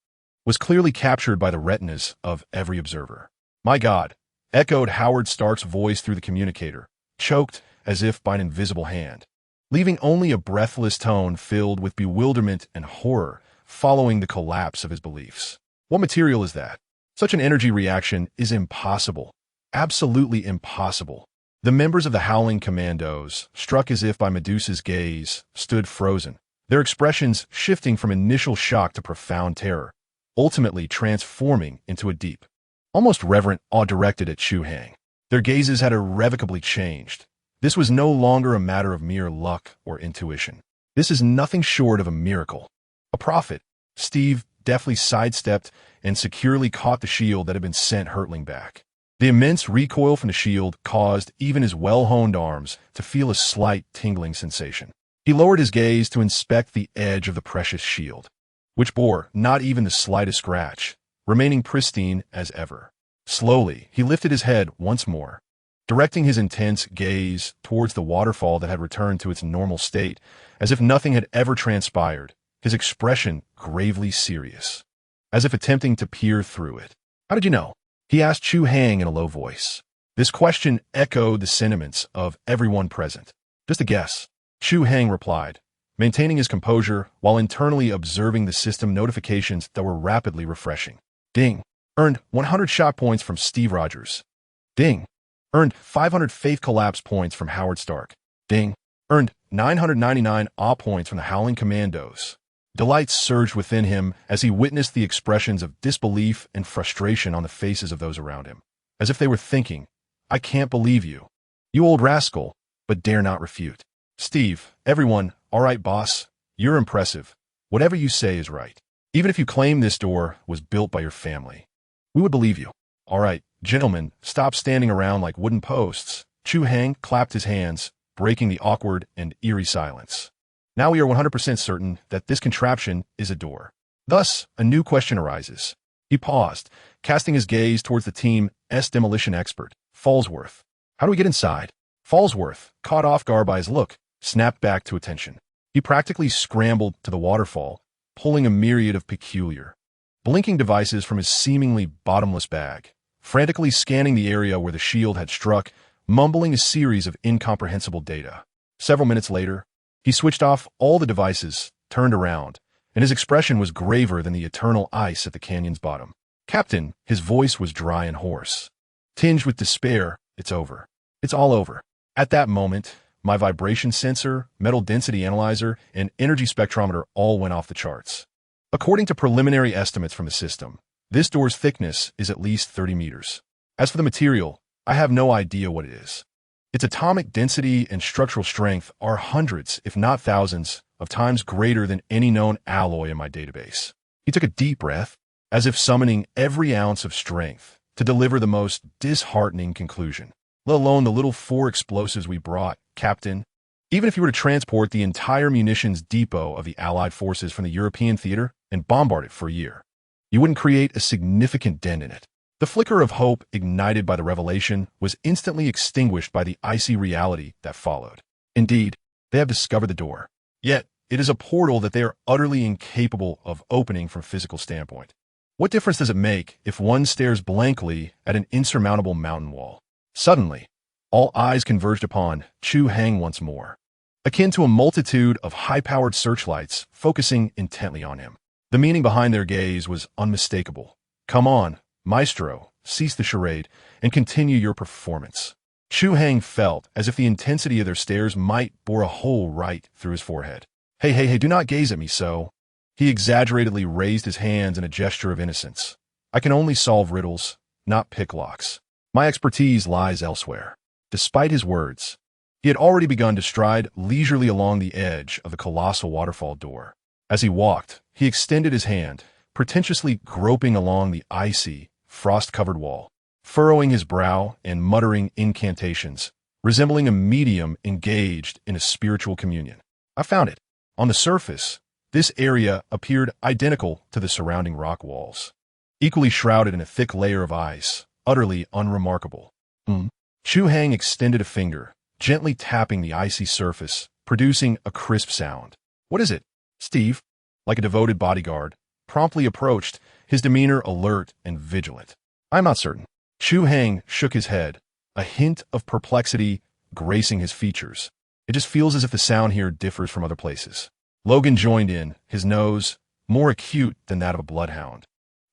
Speaker 1: was clearly captured by the retinas of every observer. "My God," echoed Howard Stark's voice through the communicator, choked as if by an invisible hand, leaving only a breathless tone filled with bewilderment and horror following the collapse of his beliefs. "What material is that? Such an energy reaction is impossible. Absolutely impossible." The members of the Howling Commandos, struck as if by Medusa's gaze, stood frozen, their expressions shifting from initial shock to profound terror, ultimately transforming into a deep, almost reverent awe directed at Chu Hai. Their gazes had irrevocably changed. This was no longer a matter of mere luck or intuition. This is nothing short of a miracle. A prophet. Steve deftly sidestepped and securely caught the shield that had been sent hurtling back. The immense recoil from the shield caused even his well-honed arms to feel a slight tingling sensation. He lowered his gaze to inspect the edge of the precious shield, which bore not even the slightest scratch, remaining pristine as ever. Slowly, he lifted his head once more, directing his intense gaze towards the waterfall that had returned to its normal state, as if nothing had ever transpired, his expression gravely serious, as if attempting to peer through it. "How did you know?" he asked Chu Hai in a low voice. This question echoed the sentiments of everyone present. "Just a guess," Chu Hai replied, maintaining his composure while internally observing the system notifications that were rapidly refreshing. "Ding. Earned 100 shot points from Steve Rogers. Ding. Earned 500 faith collapse points from Howard Stark. Ding. Earned 999 awe points from the Howling Commandos." Delight surged within him as he witnessed the expressions of disbelief and frustration on the faces of those around him, as if they were thinking, "I can't believe you. You old rascal," but dare not refute. "Steve, everyone, all right, boss. You're impressive. Whatever you say is right. Even if you claim this door was built by your family, we would believe you. All right, gentlemen, stop standing around like wooden posts." Chu Hai clapped his hands, breaking the awkward and eerie silence. "Now we are 100% certain that this contraption is a door. Thus, a new question arises." He paused, casting his gaze towards the team's demolition expert, Falsworth. "How do we get inside?" Falsworth, caught off guard by his look, snapped back to attention. He practically scrambled to the waterfall, pulling a myriad of peculiar, blinking devices from his seemingly bottomless bag, frantically scanning the area where the shield had struck, mumbling a series of incomprehensible data. Several minutes later, he switched off all the devices, turned around, and his expression was graver than the eternal ice at the canyon's bottom. "Captain," his voice was dry and hoarse, tinged with despair, "it's over. It's all over." At that moment, my vibration sensor, metal density analyzer, and energy spectrometer all went off the charts. According to preliminary estimates from the system, this door's thickness is at least 30 meters. As for the material, I have no idea what it is. Its atomic density and structural strength are hundreds, if not thousands, of times greater than any known alloy in my database. He took a deep breath, as if summoning every ounce of strength to deliver the most disheartening conclusion. "Let alone the little 4 explosives we brought, Captain. Even if you were to transport the entire munitions depot of the Allied forces from the European theater and bombard it for a year, you wouldn't create a significant dent in it." The flicker of hope ignited by the revelation was instantly extinguished by the icy reality that followed. Indeed, they have discovered the door. Yet, it is a portal that they are utterly incapable of opening from a physical standpoint. What difference does it make if one stares blankly at an insurmountable mountain wall? Suddenly, all eyes converged upon Chu Hai once more, akin to a multitude of high-powered searchlights focusing intently on him. The meaning behind their gaze was unmistakable. "Come on, Maestro, cease the charade and continue your performance." Chu Hai felt as if the intensity of their stares might bore a hole right through his forehead. Hey, do not gaze at me so." He exaggeratedly raised his hands in a gesture of innocence. "I can only solve riddles, not pick locks. My expertise lies elsewhere." Despite his words, he had already begun to stride leisurely along the edge of the colossal waterfall door. As he walked, he extended his hand, pretentiously groping along the icy, frost-covered wall, furrowing his brow and muttering incantations, resembling a medium engaged in a spiritual communion. "I found it." On the surface, this area appeared identical to the surrounding rock walls, equally shrouded in a thick layer of ice, utterly unremarkable. Chu Hai extended a finger, gently tapping the icy surface, producing a crisp sound. What is it? Steve, like a devoted bodyguard, promptly approached, his demeanor alert and vigilant. I'm not certain. Chu Hai shook his head, a hint of perplexity gracing his features. It just feels as if the sound here differs from other places. Logan joined in, his nose more acute than that of a bloodhound.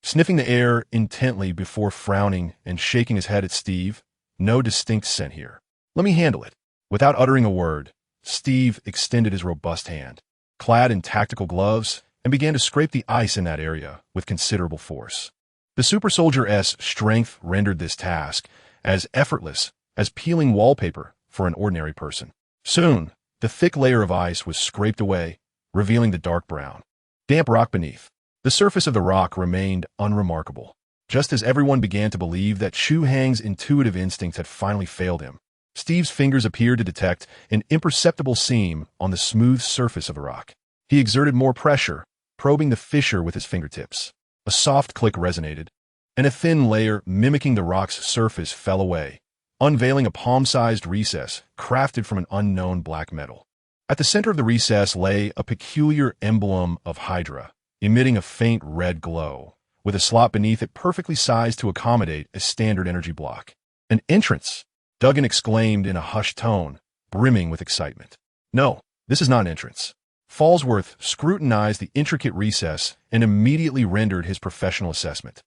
Speaker 1: Sniffing the air intently before frowning and shaking his head at Steve. No distinct scent here. Let me handle it. Without uttering a word, Steve extended his robust hand, clad in tactical gloves, and began to scrape the ice in that area with considerable force. The super soldier's strength rendered this task as effortless as peeling wallpaper for an ordinary person. Soon, the thick layer of ice was scraped away, revealing the dark brown, damp rock beneath. The surface of the rock remained unremarkable, just as everyone began to believe that Chu Hai's intuitive instincts had finally failed him. Steve's fingers appeared to detect an imperceptible seam on the smooth surface of the rock. He exerted more pressure, probing the fissure with his fingertips. A soft click resonated, and a thin layer mimicking the rock's surface fell away, unveiling a palm-sized recess crafted from an unknown black metal. At the center of the recess lay a peculiar emblem of Hydra, emitting a faint red glow, with a slot beneath it perfectly sized to accommodate a standard energy block. An entrance! Duggan exclaimed in a hushed tone, brimming with excitement. No, this is not an entrance. Fallsworth scrutinized the intricate recess and immediately rendered his professional assessment.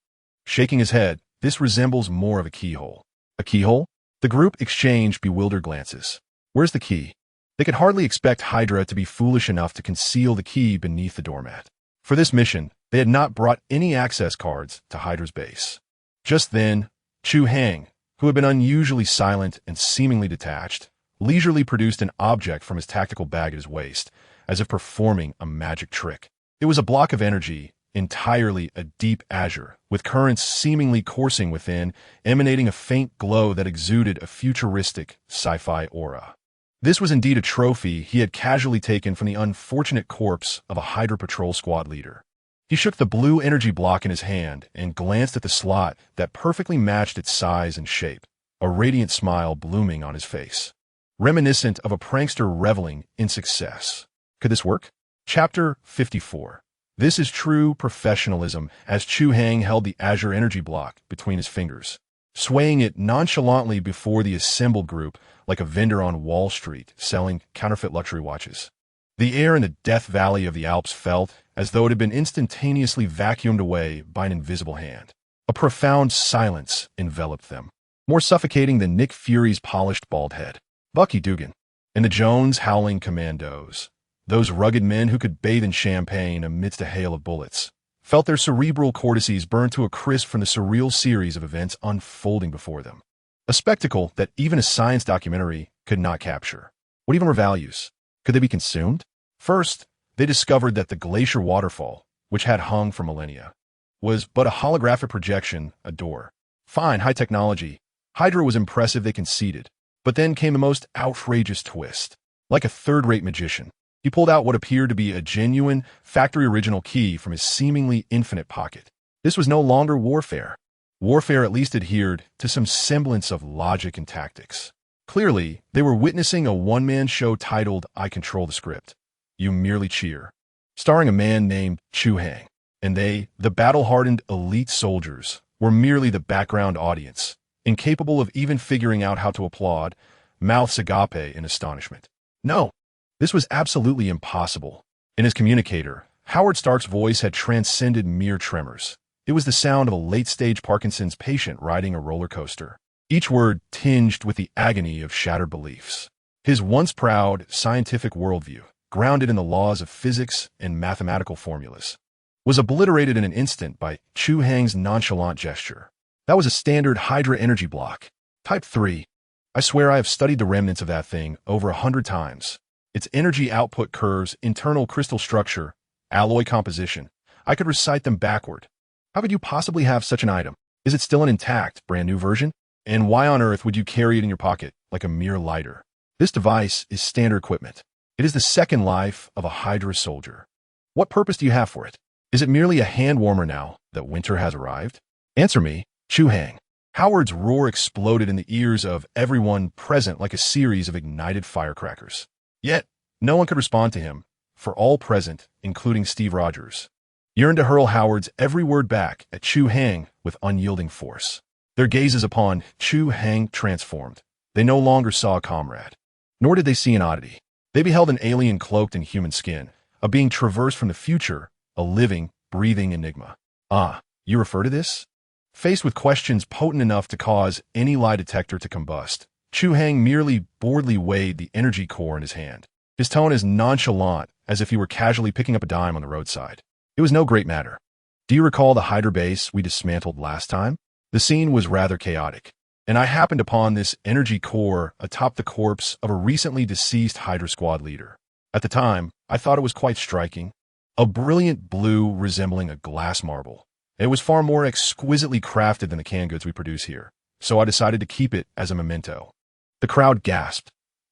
Speaker 1: Shaking his head, this resembles more of a keyhole. A keyhole? The group exchanged bewildered glances. Where's the key? They could hardly expect Hydra to be foolish enough to conceal the key beneath the doormat. For this mission, they had not brought any access cards to Hydra's base. Just then, Chu Hai, who had been unusually silent and seemingly detached, leisurely produced an object from his tactical bag at his waist, as if performing a magic trick. It was a block of energy, entirely a deep azure, with currents seemingly coursing within, emanating a faint glow that exuded a futuristic sci-fi aura. This was indeed a trophy he had casually taken from the unfortunate corpse of a Hydra patrol squad leader. He shook the blue energy block in his hand and glanced at the slot that perfectly matched its size and shape, a radiant smile blooming on his face, reminiscent of a prankster reveling in success. Could this work? Chapter 54. This is true professionalism, as Chu Hai held the azure energy block between his fingers, swaying it nonchalantly before the assembled group like a vendor on Wall Street selling counterfeit luxury watches. The air in the Death Valley of the Alps felt as though it had been instantaneously vacuumed away by an invisible hand. A profound silence enveloped them, more suffocating than Nick Fury's polished bald head. Bucky Dugan and the Jones Howling Commandos, those rugged men who could bathe in champagne amidst a hail of bullets, felt their cerebral cortices burned to a crisp from the surreal series of events unfolding before them. A spectacle that even a science documentary could not capture. What even were values? Could they be consumed? First, they discovered that the glacier waterfall, which had hung for millennia, was but a holographic projection, a door. Fine, high technology. Hydra was impressive, they conceded. But then came the most outrageous twist. Like a third-rate magician, he pulled out what appeared to be a genuine, factory-original key from his seemingly infinite pocket. This was no longer warfare. Warfare at least adhered to some semblance of logic and tactics. Clearly, they were witnessing a one-man show titled I Control the Script. You merely cheer, starring a man named Chu Hai, and they, the battle-hardened elite soldiers, were merely the background audience, incapable of even figuring out how to applaud, mouths agape in astonishment. No, this was absolutely impossible. In his communicator, Howard Stark's voice had transcended mere tremors. It was the sound of a late-stage Parkinson's patient riding a roller coaster, each word tinged with the agony of shattered beliefs. His once proud, scientific worldview, grounded in the laws of physics and mathematical formulas, was obliterated in an instant by Chu Hai's nonchalant gesture. That was a standard Hydra energy block. Type 3. I swear I have studied the remnants of that thing over 100 times. Its energy output curves, internal crystal structure, alloy composition. I could recite them backward. How could you possibly have such an item? Is it still an intact, brand new version? And why on earth would you carry it in your pocket like a mere lighter? This device is standard equipment. It is the second life of a Hydra soldier. What purpose do you have for it? Is it merely a hand warmer now that winter has arrived? Answer me, Chu Hai. Howard's roar exploded in the ears of everyone present like a series of ignited firecrackers. Yet, no one could respond to him, for all present, including Steve Rogers, yearned to hurl Howard's every word back at Chu Hai with unyielding force. Their gazes upon Chu Hai transformed. They no longer saw a comrade, nor did they see an oddity. They beheld an alien cloaked in human skin, a being traversed from the future, a living, breathing enigma. Ah, you refer to this? Faced with questions potent enough to cause any lie detector to combust, Chu Hai merely boredly weighed the energy core in his hand, his tone as nonchalant as if he were casually picking up a dime on the roadside. It was no great matter. Do you recall the Hydra base we dismantled last time? The scene was rather chaotic, and I happened upon this energy core atop the corpse of a recently deceased Hydra squad leader. At the time, I thought it was quite striking. A brilliant blue resembling a glass marble. It was far more exquisitely crafted than the canned goods we produce here, so I decided to keep it as a memento. The crowd gasped.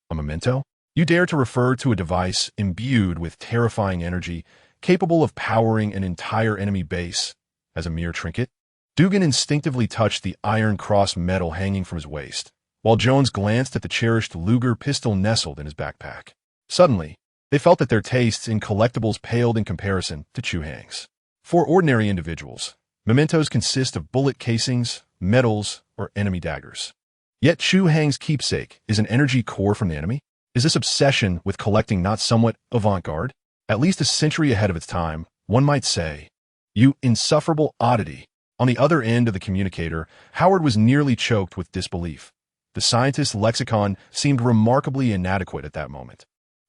Speaker 1: A memento? You dare to refer to a device imbued with terrifying energy, capable of powering an entire enemy base, as a mere trinket? Dugan instinctively touched the iron cross metal hanging from his waist, while Jones glanced at the cherished Luger pistol nestled in his backpack. Suddenly, they felt that their tastes in collectibles paled in comparison to Chu Hai's. For ordinary individuals, mementos consist of bullet casings, medals, or enemy daggers. Yet Chu Hai's keepsake is an energy core from the enemy? Is this obsession with collecting not somewhat avant-garde? At least a century ahead of its time, one might say. You insufferable oddity. On the other end of the communicator, Howard was nearly choked with disbelief. The scientist's lexicon seemed remarkably inadequate at that moment,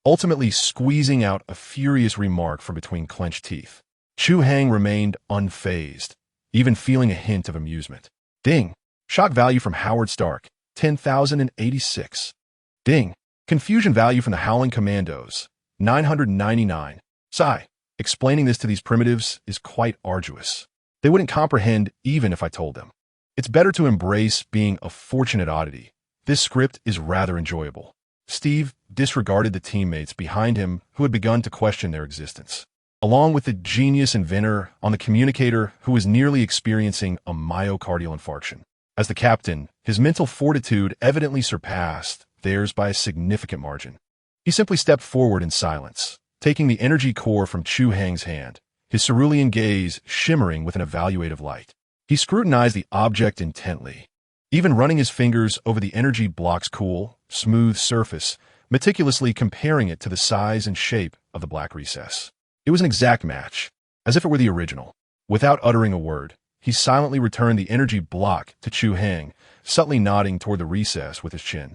Speaker 1: ultimately squeezing out a furious remark from between clenched teeth. Chu Hai remained unfazed, even feeling a hint of amusement. Ding. Shock value from Howard Stark, 10,086. Ding. Confusion value from the Howling Commandos, 999. Sigh. Explaining this to these primitives is quite arduous. They wouldn't comprehend even if I told them. It's better to embrace being a fortunate oddity. This script is rather enjoyable. Steve disregarded the teammates behind him who had begun to question their existence, along with the genius inventor on the communicator who was nearly experiencing a myocardial infarction. As the captain, his mental fortitude evidently surpassed theirs by a significant margin. He simply stepped forward in silence, taking the energy core from Chu Hai's hand, his cerulean gaze shimmering with an evaluative light. He scrutinized the object intently, even running his fingers over the energy block's cool, smooth surface, meticulously comparing it to the size and shape of the black recess. It was an exact match, as if it were the original. Without uttering a word, he silently returned the energy block to Chu Hai, subtly nodding toward the recess with his chin.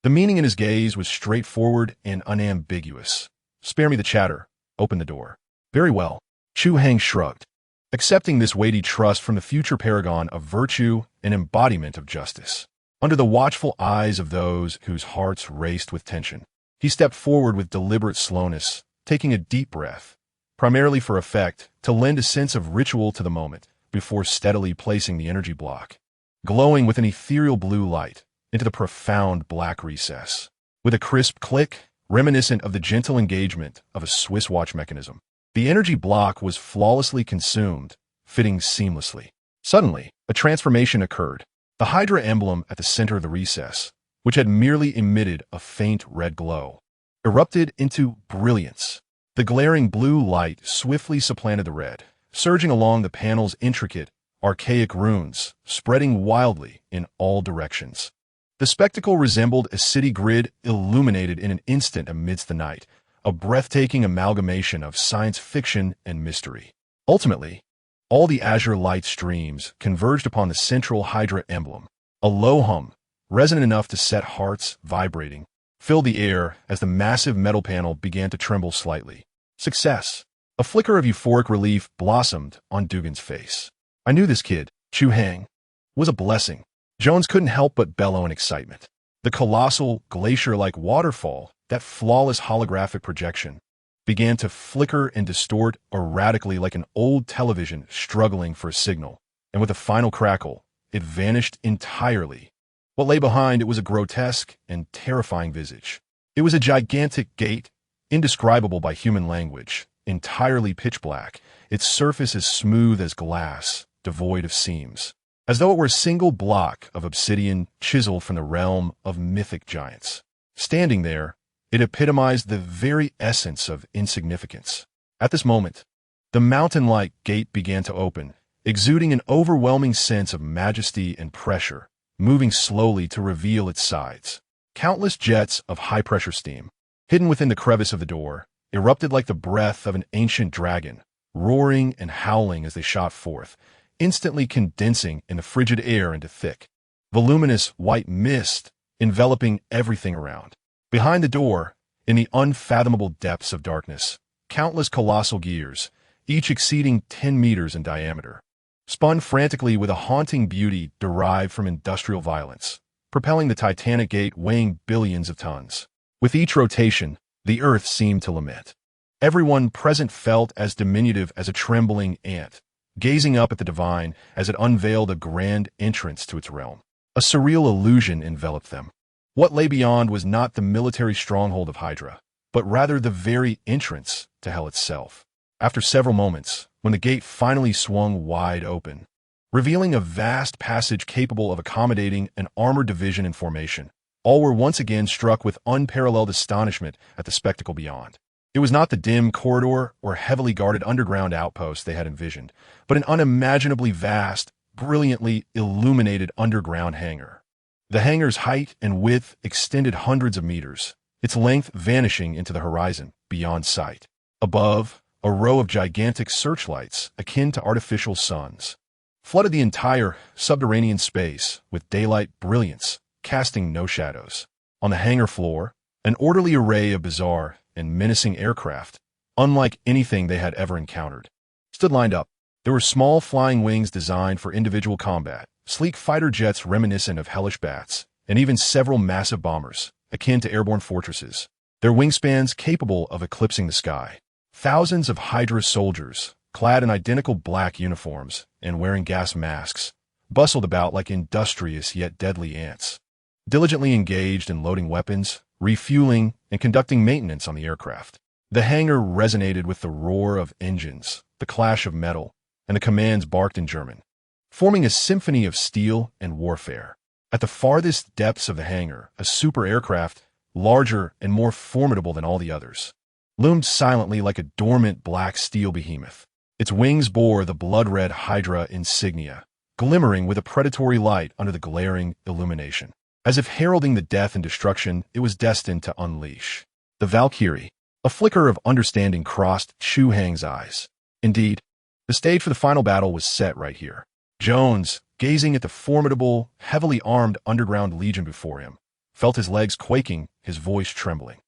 Speaker 1: The meaning in his gaze was straightforward and unambiguous. Spare me the chatter. Open the door. Very well. Chu Hai shrugged, accepting this weighty trust from the future paragon of virtue and embodiment of justice. Under the watchful eyes of those whose hearts raced with tension, he stepped forward with deliberate slowness, taking a deep breath, primarily for effect, to lend a sense of ritual to the moment, before steadily placing the energy block, glowing with an ethereal blue light, into the profound black recess. With a crisp click, reminiscent of the gentle engagement of a Swiss watch mechanism, the energy block was flawlessly consumed, fitting seamlessly. Suddenly, a transformation occurred. The Hydra emblem at the center of the recess, which had merely emitted a faint red glow, erupted into brilliance. The glaring blue light swiftly supplanted the red, surging along the panel's intricate, archaic runes, spreading wildly in all directions. The spectacle resembled a city grid illuminated in an instant amidst the night, a breathtaking amalgamation of science fiction and mystery. Ultimately, all the azure light streams converged upon the central Hydra emblem. A low hum, resonant enough to set hearts vibrating, filled the air as the massive metal panel began to tremble slightly. Success! A flicker of euphoric relief blossomed on Dugan's face. I knew this kid, Chu Hai, was a blessing. Jones couldn't help but bellow in excitement. The colossal, glacier-like waterfall, that flawless holographic projection, began to flicker and distort erratically like an old television struggling for a signal, and with a final crackle, it vanished entirely. What lay behind it was a grotesque and terrifying visage. It was a gigantic gate, indescribable by human language, entirely pitch black, its surface as smooth as glass, devoid of seams. as though it were a single block of obsidian chiseled from the realm of mythic giants. Standing there, it epitomized the very essence of insignificance. At this moment, the mountain-like gate began to open, exuding an overwhelming sense of majesty and pressure, moving slowly to reveal its sides. Countless jets of high-pressure steam, hidden within the crevice of the door, erupted like the breath of an ancient dragon, roaring and howling as they shot forth, instantly condensing in the frigid air into thick, voluminous white mist, enveloping everything around. Behind the door, in the unfathomable depths of darkness, countless colossal gears, each exceeding 10 meters in diameter, spun frantically with a haunting beauty derived from industrial violence, propelling the titanic gate weighing billions of tons. With each rotation, the earth seemed to lament. Everyone present felt as diminutive as a trembling ant, gazing up at the divine as it unveiled a grand entrance to its realm. A surreal illusion enveloped them. What lay beyond was not the military stronghold of Hydra, but rather the very entrance to hell itself. After several moments, when the gate finally swung wide open, revealing a vast passage capable of accommodating an armored division in formation, all were once again struck with unparalleled astonishment at the spectacle beyond. It was not the dim corridor or heavily guarded underground outpost they had envisioned, but an unimaginably vast, brilliantly illuminated underground hangar. The hangar's height and width extended hundreds of meters, its length vanishing into the horizon beyond sight. Above, a row of gigantic searchlights, akin to artificial suns, flooded the entire subterranean space with daylight brilliance, casting no shadows. On the hangar floor, an orderly array of bizarre and menacing aircraft, unlike anything they had ever encountered, stood lined up. There were small flying wings designed for individual combat, sleek fighter jets reminiscent of hellish bats, and even several massive bombers, akin to airborne fortresses, their wingspans capable of eclipsing the sky. Thousands of Hydra soldiers, clad in identical black uniforms and wearing gas masks, bustled about like industrious yet deadly ants, diligently engaged in loading weapons, refueling, and conducting maintenance on the aircraft. The hangar resonated with the roar of engines, the clash of metal, and the commands barked in German, forming a symphony of steel and warfare. At the farthest depths of the hangar, a super aircraft, larger and more formidable than all the others, loomed silently like a dormant black steel behemoth. Its wings bore the blood-red Hydra insignia, glimmering with a predatory light under the glaring illumination. As if heralding the death and destruction it was destined to unleash. The Valkyrie. A flicker of understanding crossed Chu Hai's eyes. Indeed, the stage for the final battle was set right here. Jones, gazing at the formidable, heavily armed underground legion before him, felt his legs quaking, his voice trembling.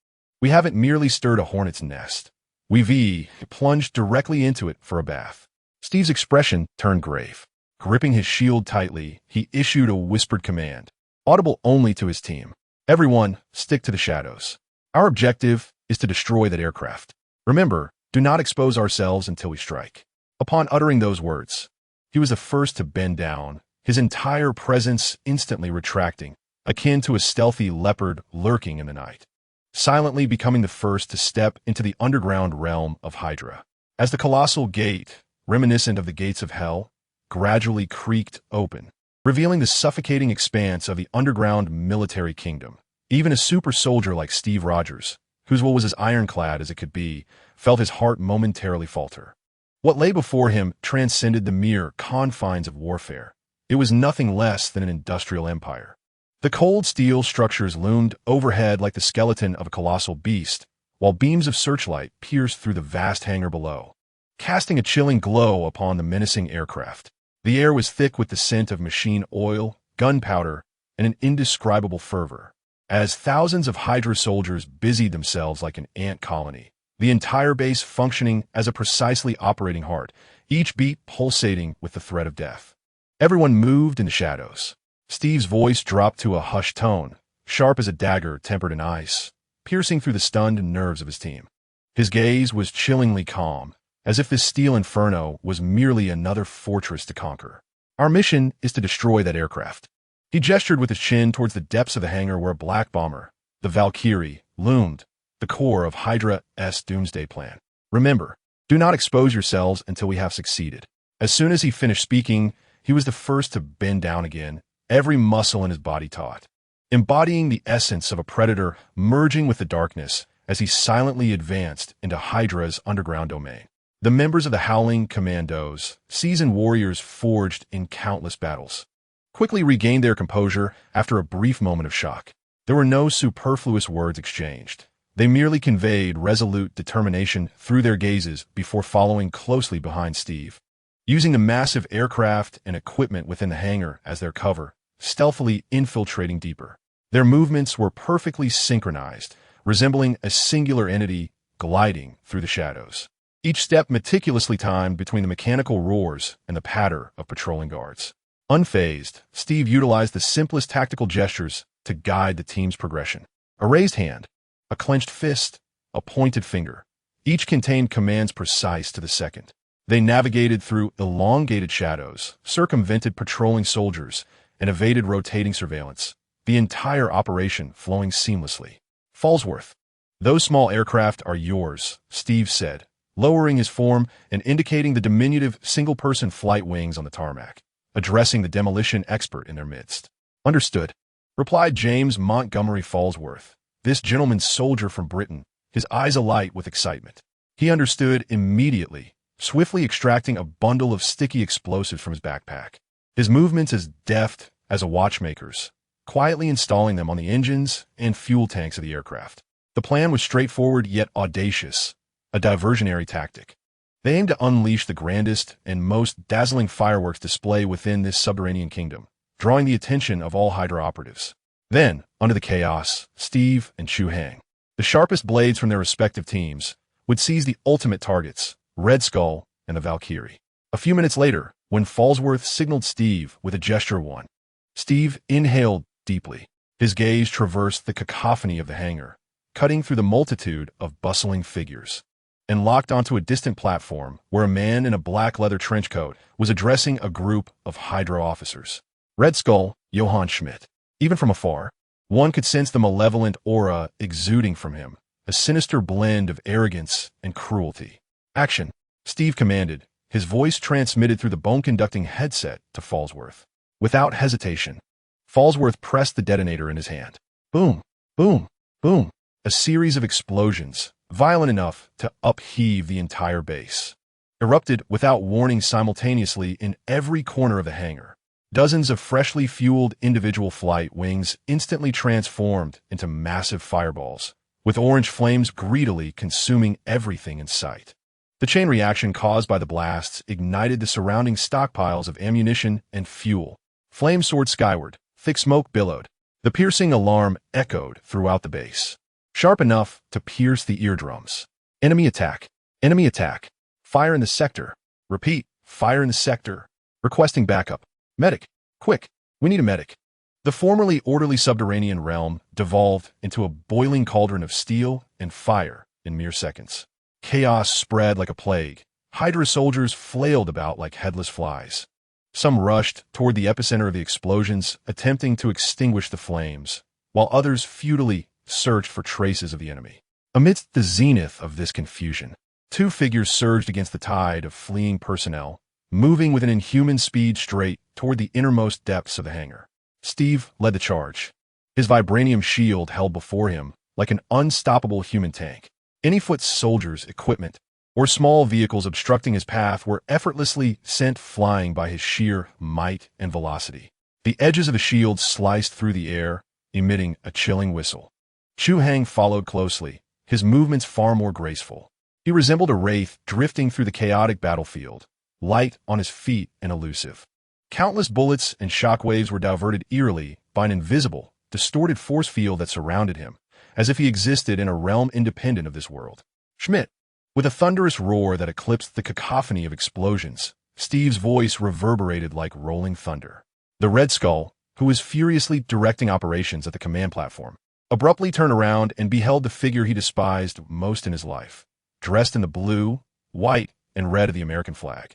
Speaker 1: We haven't merely stirred a hornet's nest. We've plunged directly into it for a bath. Steve's expression turned grave. Gripping his shield tightly, he issued a whispered command, audible only to his team. Everyone, stick to the shadows. Our objective is to destroy that aircraft. Remember, do not expose ourselves until we strike. Upon uttering those words, he was the first to bend down, his entire presence instantly retracting, akin to a stealthy leopard lurking in the night, silently becoming the first to step into the underground realm of Hydra. As the colossal gate, reminiscent of the gates of hell, gradually creaked open, revealing the suffocating expanse of the underground military kingdom. Even a super soldier like Steve Rogers, whose will was as ironclad as it could be, felt his heart momentarily falter. What lay before him transcended the mere confines of warfare. It was nothing less than an industrial empire. The cold steel structures loomed overhead like the skeleton of a colossal beast, while beams of searchlight pierced through the vast hangar below, casting a chilling glow upon the menacing aircraft. The air was thick with the scent of machine oil, gunpowder, and an indescribable fervor. As thousands of Hydra soldiers busied themselves like an ant colony, the entire base functioning as a precisely operating heart, each beat pulsating with the threat of death. Everyone moved in the shadows. Steve's voice dropped to a hushed tone, sharp as a dagger tempered in ice, piercing through the stunned nerves of his team. His gaze was chillingly calm, as if this steel inferno was merely another fortress to conquer. Our mission is to destroy that aircraft. He gestured with his chin towards the depths of the hangar where a black bomber, the Valkyrie, loomed, the core of Hydra's doomsday plan. Remember, do not expose yourselves until we have succeeded. As soon as he finished speaking, he was the first to bend down again, every muscle in his body taut, embodying the essence of a predator merging with the darkness as he silently advanced into Hydra's underground domain. The members of the Howling Commandos, seasoned warriors forged in countless battles, quickly regained their composure after a brief moment of shock. There were no superfluous words exchanged. They merely conveyed resolute determination through their gazes before following closely behind Steve. Using the massive aircraft and equipment within the hangar as their cover, stealthily infiltrating deeper. Their movements were perfectly synchronized, resembling a singular entity gliding through the shadows. Each step meticulously timed between the mechanical roars and the patter of patrolling guards. Unfazed, Steve utilized the simplest tactical gestures to guide the team's progression. A raised hand, a clenched fist, a pointed finger. Each contained commands precise to the second. They navigated through elongated shadows, circumvented patrolling soldiers, and evaded rotating surveillance, the entire operation flowing seamlessly. Fallsworth, those small aircraft are yours, Steve said, lowering his form and indicating the diminutive single-person flight wings on the tarmac, addressing the demolition expert in their midst. Understood, replied James Montgomery Fallsworth, this gentleman soldier from Britain, his eyes alight with excitement. He understood immediately, swiftly extracting a bundle of sticky explosives from his backpack. His movements as deft as a watchmaker's, quietly installing them on the engines and fuel tanks of the aircraft. The plan was straightforward yet audacious, a diversionary tactic. They aimed to unleash the grandest and most dazzling fireworks display within this subterranean kingdom, drawing the attention of all Hydra operatives. Then, under the chaos, Steve and Chu Hai, the sharpest blades from their respective teams, would seize the ultimate targets, Red Skull and the Valkyrie. A few minutes later, when Fallsworth signaled Steve with a gesture one, Steve inhaled deeply. His gaze traversed the cacophony of the hangar, cutting through the multitude of bustling figures, and locked onto a distant platform where a man in a black leather trench coat was addressing a group of Hydra officers. Red Skull, Johann Schmidt. Even from afar, one could sense the malevolent aura exuding from him, a sinister blend of arrogance and cruelty. Action, Steve commanded, his voice transmitted through the bone-conducting headset to Fallsworth. Without hesitation, Fallsworth pressed the detonator in his hand. Boom, boom, boom. A series of explosions, violent enough to upheave the entire base, erupted without warning simultaneously in every corner of the hangar. Dozens of freshly fueled individual flight wings instantly transformed into massive fireballs, with orange flames greedily consuming everything in sight. The chain reaction caused by the blasts ignited the surrounding stockpiles of ammunition and fuel. Flames soared skyward, thick smoke billowed. The piercing alarm echoed throughout the base, sharp enough to pierce the eardrums. Enemy attack! Enemy attack! Fire in the sector! Repeat, fire in the sector! Requesting backup. Medic! Quick! We need a medic! The formerly orderly subterranean realm devolved into a boiling cauldron of steel and fire in mere seconds. Chaos spread like a plague. Hydra soldiers flailed about like headless flies. Some rushed toward the epicenter of the explosions, attempting to extinguish the flames, while others futilely searched for traces of the enemy. Amidst the zenith of this confusion, two figures surged against the tide of fleeing personnel, moving with an inhuman speed straight toward the innermost depths of the hangar. Steve led the charge, his vibranium shield held before him like an unstoppable human tank. Any foot soldiers' equipment or small vehicles obstructing his path were effortlessly sent flying by his sheer might and velocity. The edges of the shield sliced through the air, emitting a chilling whistle. Chu Hai followed closely, his movements far more graceful. He resembled a wraith drifting through the chaotic battlefield, light on his feet and elusive. Countless bullets and shockwaves were diverted eerily by an invisible, distorted force field that surrounded him, as if he existed in a realm independent of this world. Schmidt, with a thunderous roar that eclipsed the cacophony of explosions, Steve's voice reverberated like rolling thunder. The Red Skull, who was furiously directing operations at the command platform, abruptly turned around and beheld the figure he despised most in his life, dressed in the blue, white, and red of the American flag.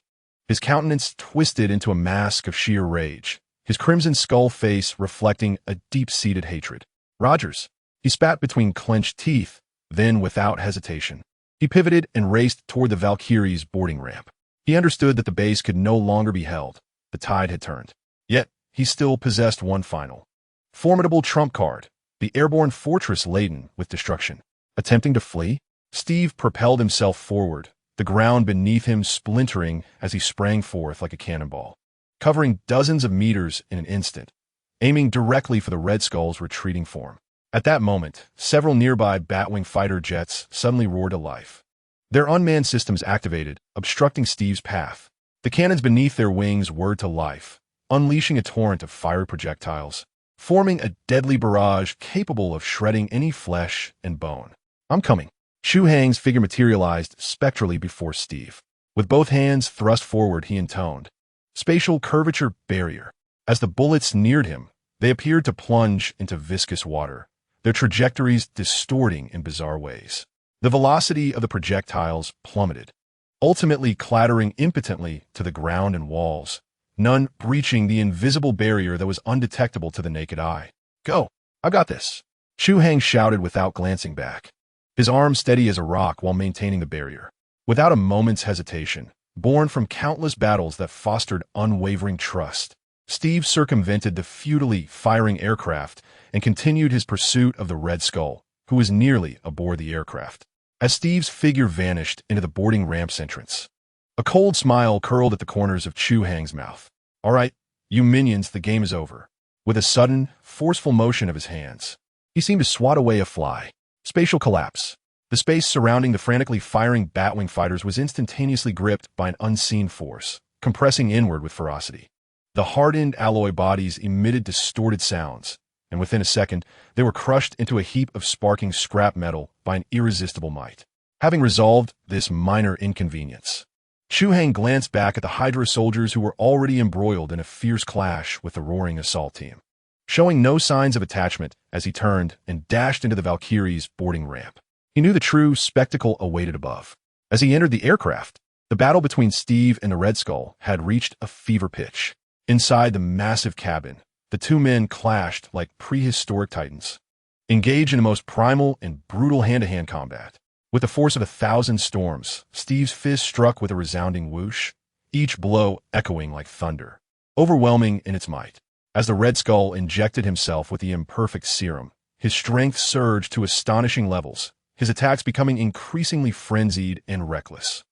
Speaker 1: His countenance twisted into a mask of sheer rage, his crimson skull face reflecting a deep-seated hatred. Rogers, he spat between clenched teeth, then without hesitation, he pivoted and raced toward the Valkyrie's boarding ramp. He understood that the base could no longer be held. the tide had turned. Yet, he still possessed one final, formidable trump card, the airborne fortress laden with destruction. Attempting to flee, Steve propelled himself forward, the ground beneath him splintering as he sprang forth like a cannonball, covering dozens of meters in an instant, aiming directly for the Red Skull's retreating form. At that moment, several nearby Batwing fighter jets suddenly roared to life. Their unmanned systems activated, obstructing Steve's path. The cannons beneath their wings whirred to life, unleashing a torrent of fiery projectiles, forming a deadly barrage capable of shredding any flesh and bone. "I'm coming." Chu Hai's figure materialized spectrally before Steve. With both hands thrust forward, he intoned, "Spatial curvature barrier." As the bullets neared him, they appeared to plunge into viscous water, their trajectories distorting in bizarre ways. The velocity of the projectiles plummeted, ultimately clattering impotently to the ground and walls, none breaching the invisible barrier that was undetectable to the naked eye. "Go! I've got this!" Chu Hai shouted without glancing back, his arm steady as a rock while maintaining the barrier. Without a moment's hesitation, born from countless battles that fostered unwavering trust, Steve circumvented the futilely firing aircraft and continued his pursuit of the Red Skull, who was nearly aboard the aircraft. As Steve's figure vanished into the boarding ramp's entrance, a cold smile curled at the corners of Chu Hai's mouth. "All right, you minions, the game is over." With a sudden, forceful motion of his hands, he seemed to swat away a fly. Spatial collapse. The space surrounding the frantically firing Batwing fighters was instantaneously gripped by an unseen force, compressing inward with ferocity. The hardened alloy bodies emitted distorted sounds, and within a second, they were crushed into a heap of sparking scrap metal by an irresistible might. Having resolved this minor inconvenience, Chu Hai glanced back at the Hydra soldiers who were already embroiled in a fierce clash with the roaring assault team, showing no signs of attachment as he turned and dashed into the Valkyrie's boarding ramp. He knew the true spectacle awaited above. As he entered the aircraft, the battle between Steve and the Red Skull had reached a fever pitch. Inside the massive cabin, the two men clashed like prehistoric titans, engaged in the most primal and brutal hand-to-hand combat. With the force of 1,000 storms, Steve's fist struck with a resounding whoosh, each blow echoing like thunder, overwhelming in its might. As the Red Skull injected himself with the imperfect serum, his strength surged to astonishing levels, his attacks becoming increasingly frenzied and reckless.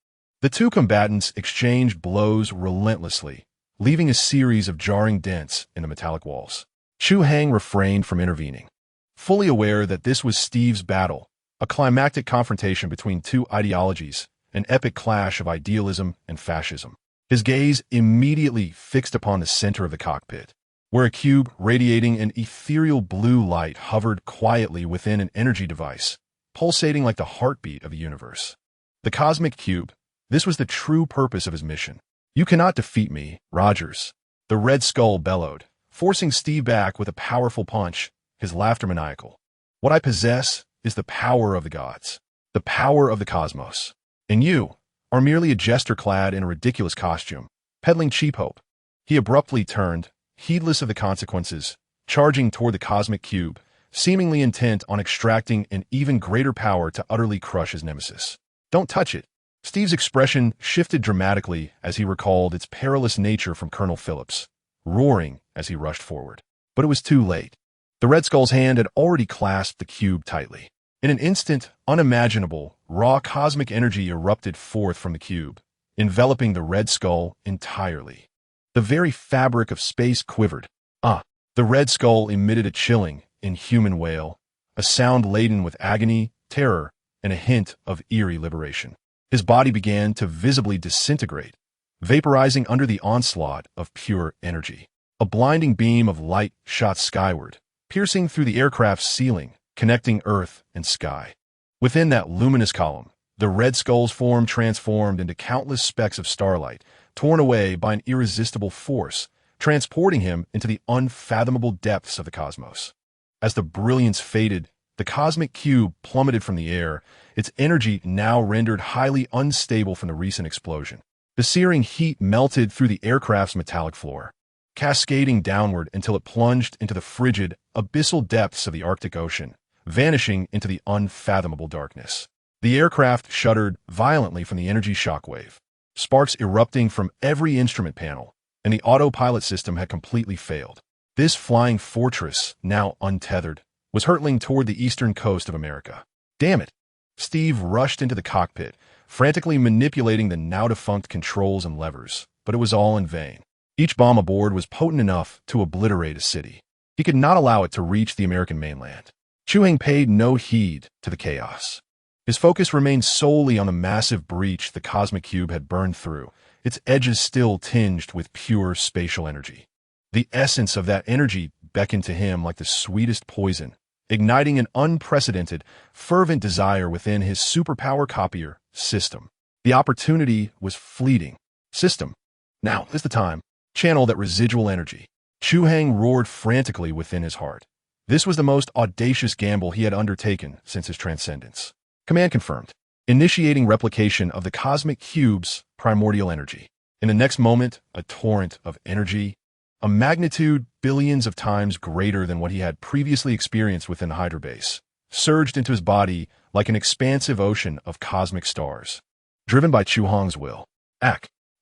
Speaker 1: The two combatants exchanged blows relentlessly, leaving a series of jarring dents in the metallic walls. Chu Hai refrained from intervening, fully aware that this was Steve's battle, a climactic confrontation between two ideologies, an epic clash of idealism and fascism. His gaze immediately fixed upon the center of the cockpit, where a cube radiating an ethereal blue light hovered quietly within an energy device, pulsating like the heartbeat of the universe. The cosmic cube, this was the true purpose of his mission. "You cannot defeat me, Rogers," the Red Skull bellowed, forcing Steve back with a powerful punch, his laughter maniacal. "What I possess is the power of the gods, the power of the cosmos. And you are merely a jester clad in a ridiculous costume, peddling cheap hope." He abruptly turned, heedless of the consequences, charging toward the cosmic cube, seemingly intent on extracting an even greater power to utterly crush his nemesis. "Don't touch it." Steve's expression shifted dramatically as he recalled its perilous nature from Colonel Phillips, roaring as he rushed forward. But it was too late. The Red Skull's hand had already clasped the cube tightly. In an instant, unimaginable, raw cosmic energy erupted forth from the cube, enveloping the Red Skull entirely. The very fabric of space quivered. The Red Skull emitted a chilling, inhuman wail, a sound laden with agony, terror, and a hint of eerie liberation. His body began to visibly disintegrate, vaporizing under the onslaught of pure energy. A blinding beam of light shot skyward, piercing through the aircraft's ceiling, connecting Earth and sky. Within that luminous column, the Red Skull's form transformed into countless specks of starlight, torn away by an irresistible force, transporting him into the unfathomable depths of the cosmos. As the brilliance faded, the cosmic cube plummeted from the air, its energy now rendered highly unstable from the recent explosion. The searing heat melted through the aircraft's metallic floor, cascading downward until it plunged into the frigid, abyssal depths of the Arctic Ocean, vanishing into the unfathomable darkness. The aircraft shuddered violently from the energy shockwave, sparks erupting from every instrument panel, and the autopilot system had completely failed. This flying fortress, now untethered, was hurtling toward the eastern coast of America. Damn it! Steve rushed into the cockpit, frantically manipulating the now-defunct controls and levers, but it was all in vain. Each bomb aboard was potent enough to obliterate a city. He could not allow it to reach the American mainland. Chu Hai paid no heed to the chaos. His focus remained solely on the massive breach the cosmic cube had burned through, its edges still tinged with pure spatial energy. The essence of that energy beckoned to him like the sweetest poison, igniting an unprecedented, fervent desire within his superpower copier system. The opportunity was fleeting. System. Now is the time. Channel that residual energy. Chu Hai roared frantically within his heart. This was the most audacious gamble he had undertaken since his transcendence. Command confirmed. Initiating replication of the cosmic cube's primordial energy. In the next moment, a torrent of energy, a magnitude billions of times greater than what he had previously experienced within the Hydra base, surged into his body like an expansive ocean of cosmic stars. Driven by Chu Hai's will.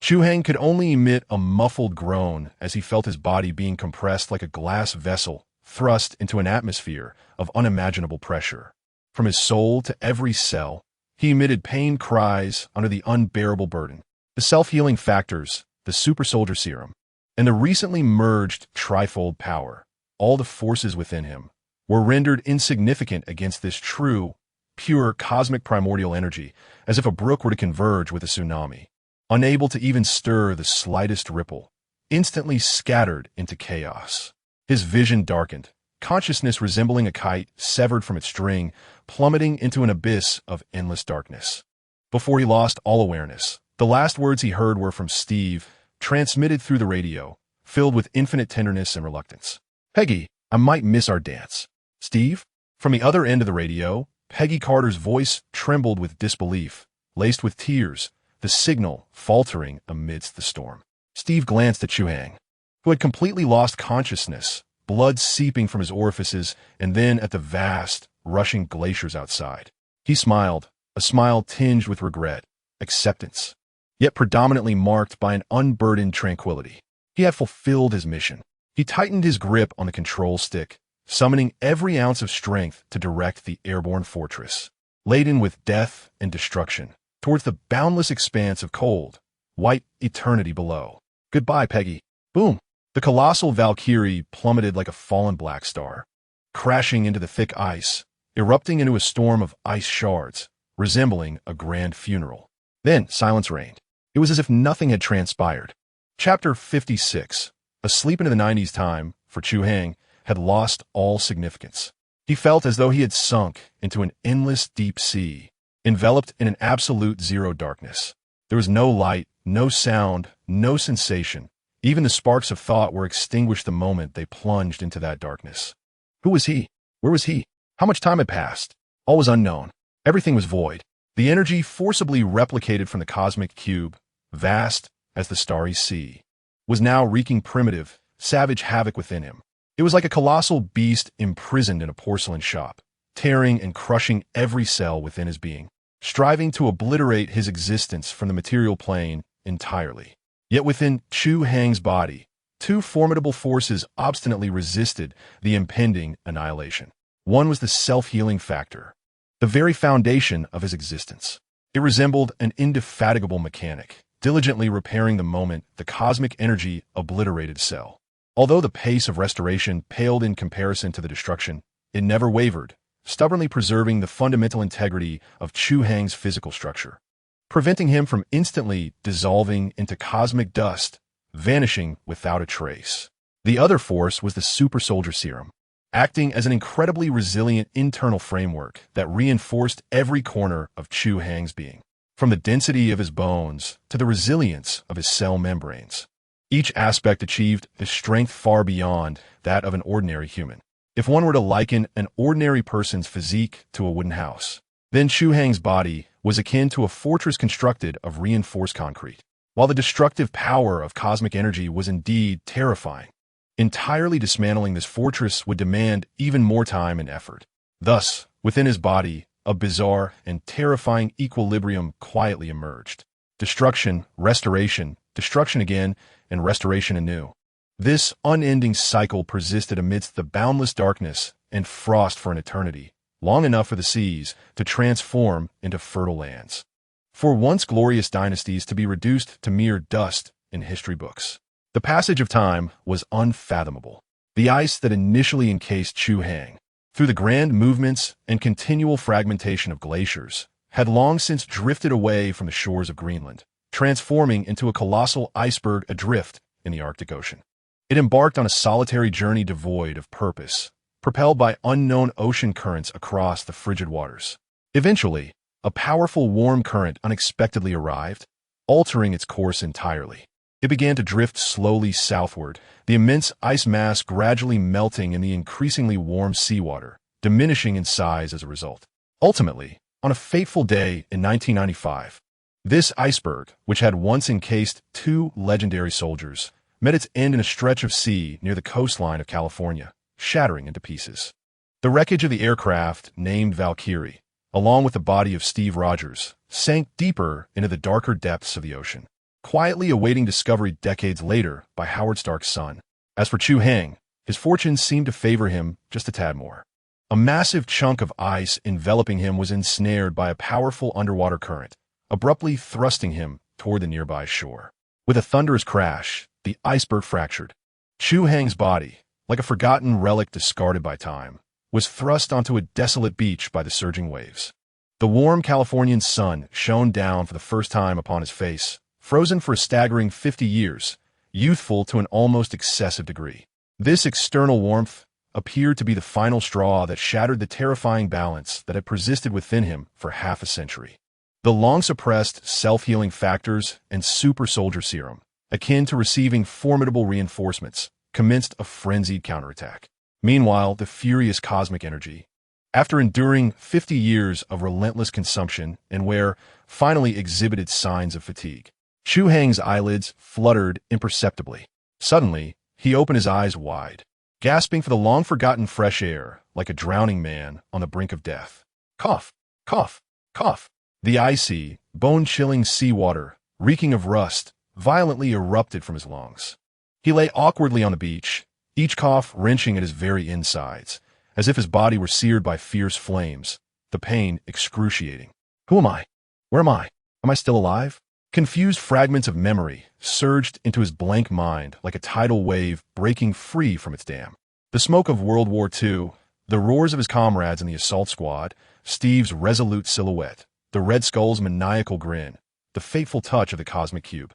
Speaker 1: Chu Hai could only emit a muffled groan as he felt his body being compressed like a glass vessel thrust into an atmosphere of unimaginable pressure. From his soul to every cell, he emitted pained cries under the unbearable burden. The self-healing factors, the super soldier serum, and the recently merged trifold power, all the forces within him, were rendered insignificant against this true, pure cosmic primordial energy, as if a brook were to converge with a tsunami. Unable to even stir the slightest ripple, instantly scattered into chaos. His vision darkened, consciousness resembling a kite severed from its string, plummeting into an abyss of endless darkness. Before he lost all awareness, the last words he heard were from Steve, transmitted through the radio, filled with infinite tenderness and reluctance. "Peggy, I might miss our dance." "Steve?" From the other end of the radio, Peggy Carter's voice trembled with disbelief, laced with tears, the signal faltering amidst the storm. Steve glanced at Chu Hai, who had completely lost consciousness, blood seeping from his orifices, and then at the vast, rushing glaciers outside. He smiled, a smile tinged with regret, acceptance, yet predominantly marked by an unburdened tranquility. He had fulfilled his mission. He tightened his grip on the control stick, summoning every ounce of strength to direct the airborne fortress, laden with death and destruction, towards the boundless expanse of cold, white eternity below. "Goodbye, Peggy." Boom! The colossal Valkyrie plummeted like a fallen black star, crashing into the thick ice, erupting into a storm of ice shards, resembling a grand funeral. Then silence reigned. It was as if nothing had transpired. Chapter 56, asleep into the 90s time, for Chu Hai, had lost all significance. He felt as though he had sunk into an endless deep sea, enveloped in an absolute zero darkness. There was no light, no sound, no sensation. Even the sparks of thought were extinguished the moment they plunged into that darkness. Who was he? Where was he? How much time had passed? All was unknown. Everything was void. The energy forcibly replicated from the cosmic cube, vast as the starry sea, was now wreaking primitive, savage havoc within him. It was like a colossal beast imprisoned in a porcelain shop, tearing and crushing every cell within his being, striving to obliterate his existence from the material plane entirely. Yet within Chu Hai's body, two formidable forces obstinately resisted the impending annihilation. One was the self-healing factor, the very foundation of his existence. It resembled an indefatigable mechanic, diligently repairing the moment the cosmic energy obliterated cell. Although the pace of restoration paled in comparison to the destruction, it never wavered, stubbornly preserving the fundamental integrity of Chu Hai's physical structure, preventing him from instantly dissolving into cosmic dust, vanishing without a trace. The other force was the super soldier serum, acting as an incredibly resilient internal framework that reinforced every corner of Chu Hai's being, from the density of his bones to the resilience of his cell membranes. Each aspect achieved a strength far beyond that of an ordinary human. If one were to liken an ordinary person's physique to a wooden house, then Chu Hai's body was akin to a fortress constructed of reinforced concrete. While the destructive power of cosmic energy was indeed terrifying, entirely dismantling this fortress would demand even more time and effort. Thus, within his body, a bizarre and terrifying equilibrium quietly emerged. Destruction, restoration, destruction again, and restoration anew. This unending cycle persisted amidst the boundless darkness and frost for an eternity, long enough for the seas to transform into fertile lands. For once glorious dynasties to be reduced to mere dust in history books. The passage of time was unfathomable. The ice that initially encased Chu Hai, through the grand movements and continual fragmentation of glaciers, had long since drifted away from the shores of Greenland, transforming into a colossal iceberg adrift in the Arctic Ocean. It embarked on a solitary journey devoid of purpose, propelled by unknown ocean currents across the frigid waters. Eventually, a powerful warm current unexpectedly arrived, altering its course entirely. It began to drift slowly southward, the immense ice mass gradually melting in the increasingly warm seawater, diminishing in size as a result. Ultimately, on a fateful day in 1995, this iceberg, which had once encased two legendary soldiers, met its end in a stretch of sea near the coastline of California, shattering into pieces. The wreckage of the aircraft, named Valkyrie, along with the body of Steve Rogers, sank deeper into the darker depths of the ocean, quietly awaiting discovery decades later by Howard Stark's son. As for Chu Hai, his fortunes seemed to favor him just a tad more. A massive chunk of ice enveloping him was ensnared by a powerful underwater current, abruptly thrusting him toward the nearby shore. With a thunderous crash, the iceberg fractured. Chu Hai's body, like a forgotten relic discarded by time, was thrust onto a desolate beach by the surging waves. The warm Californian sun shone down for the first time upon his face, frozen for a staggering 50 years, youthful to an almost excessive degree. This external warmth appeared to be the final straw that shattered the terrifying balance that had persisted within him for half a century. The long-suppressed self-healing factors and super soldier serum, akin to receiving formidable reinforcements, commenced a frenzied counterattack. Meanwhile, the furious cosmic energy, after enduring 50 years of relentless consumption and where finally exhibited signs of fatigue, Chu Hai's eyelids fluttered imperceptibly. Suddenly, he opened his eyes wide, gasping for the long-forgotten fresh air like a drowning man on the brink of death. Cough, cough, cough. The icy, bone-chilling seawater, reeking of rust, violently erupted from his lungs. He lay awkwardly on the beach, each cough wrenching at his very insides, as if his body were seared by fierce flames, the pain excruciating. Who am I? Where am I? Am I still alive? Confused fragments of memory surged into his blank mind like a tidal wave breaking free from its dam. The smoke of World War II, the roars of his comrades in the assault squad, Steve's resolute silhouette, the Red Skull's maniacal grin, the fateful touch of the cosmic cube.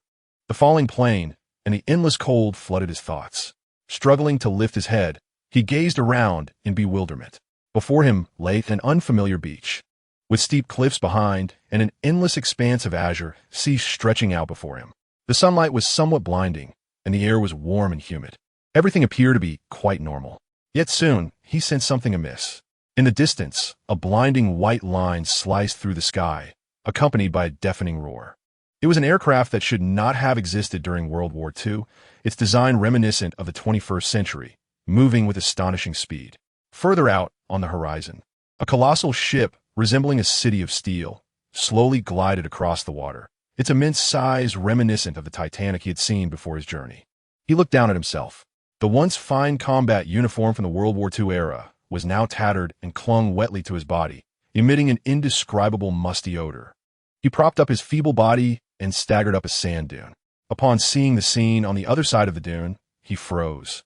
Speaker 1: The falling plane and the endless cold flooded his thoughts. Struggling to lift his head, he gazed around in bewilderment. Before him lay an unfamiliar beach, with steep cliffs behind and an endless expanse of azure sea stretching out before him. The sunlight was somewhat blinding, and the air was warm and humid. Everything appeared to be quite normal. Yet soon, he sensed something amiss. In the distance, a blinding white line sliced through the sky, accompanied by a deafening roar. It was an aircraft that should not have existed during World War II, its design reminiscent of the 21st century, moving with astonishing speed. Further out, on the horizon, a colossal ship resembling a city of steel slowly glided across the water, its immense size reminiscent of the Titanic he had seen before his journey. He looked down at himself. The once fine combat uniform from the World War II era was now tattered and clung wetly to his body, emitting an indescribable musty odor. He propped up his feeble body and staggered up a sand dune. Upon seeing the scene on the other side of the dune, he froze,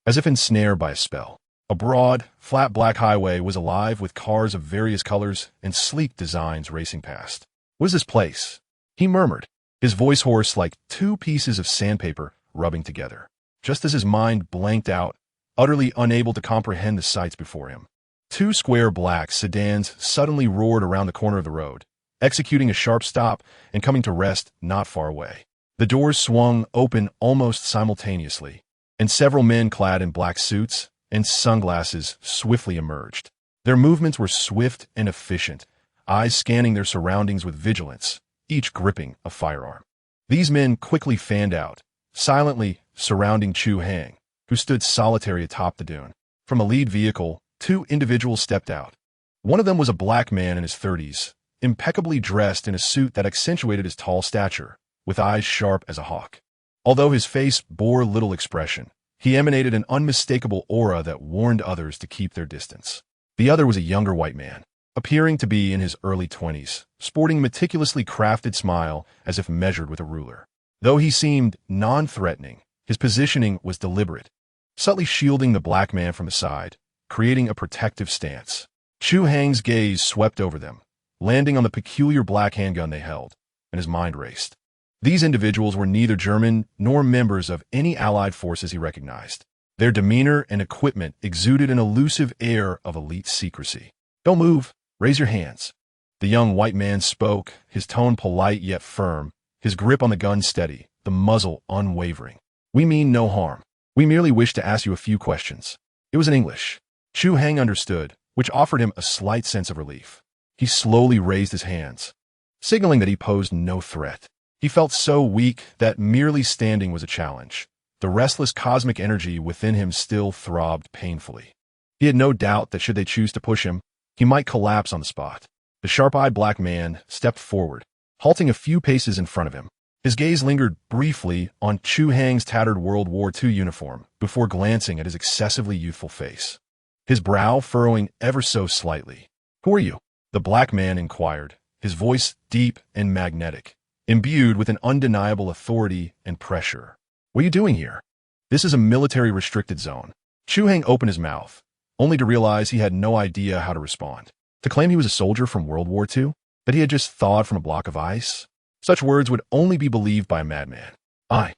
Speaker 1: as if ensnared by a spell. A broad, flat black highway was alive with cars of various colors and sleek designs racing past. "What is this place?" he murmured, his voice hoarse like two pieces of sandpaper rubbing together. Just as his mind blanked out, utterly unable to comprehend the sights before him, two square black sedans suddenly roared around the corner of the road, executing a sharp stop and coming to rest not far away. The doors swung open almost simultaneously, and several men clad in black suits and sunglasses swiftly emerged. Their movements were swift and efficient, eyes scanning their surroundings with vigilance, each gripping a firearm. These men quickly fanned out, silently surrounding Chu Hai, who stood solitary atop the dune. From a lead vehicle, two individuals stepped out. One of them was a black man in his 30s, impeccably dressed in a suit that accentuated his tall stature, with eyes sharp as a hawk. Although his face bore little expression, he emanated an unmistakable aura that warned others to keep their distance. The other was a younger white man, appearing to be in his early 20s, sporting a meticulously crafted smile as if measured with a ruler. Though he seemed non-threatening, his positioning was deliberate, subtly shielding the black man from the side, creating a protective stance. Chu Hai's gaze swept over them, landing on the peculiar black handgun they held, and his mind raced. These individuals were neither German nor members of any allied forces he recognized. Their demeanor and equipment exuded an elusive air of elite secrecy. "Don't move. Raise your hands." The young white man spoke, his tone polite yet firm, his grip on the gun steady, the muzzle unwavering. "We mean no harm. We merely wish to ask you a few questions." It was in English. Chu Hai understood, which offered him a slight sense of relief. He slowly raised his hands, signaling that he posed no threat. He felt so weak that merely standing was a challenge. The restless cosmic energy within him still throbbed painfully. He had no doubt that should they choose to push him, he might collapse on the spot. The sharp-eyed black man stepped forward, halting a few paces in front of him. His gaze lingered briefly on Chu Hai's tattered World War II uniform before glancing at his excessively youthful face, his brow furrowing ever so slightly. "Who are you?" the black man inquired, his voice deep and magnetic, imbued with an undeniable authority and pressure. "What are you doing here? This is a military-restricted zone." Chu Hai opened his mouth, only to realize he had no idea how to respond. To claim he was a soldier from World War II? That he had just thawed from a block of ice? Such words would only be believed by a madman. I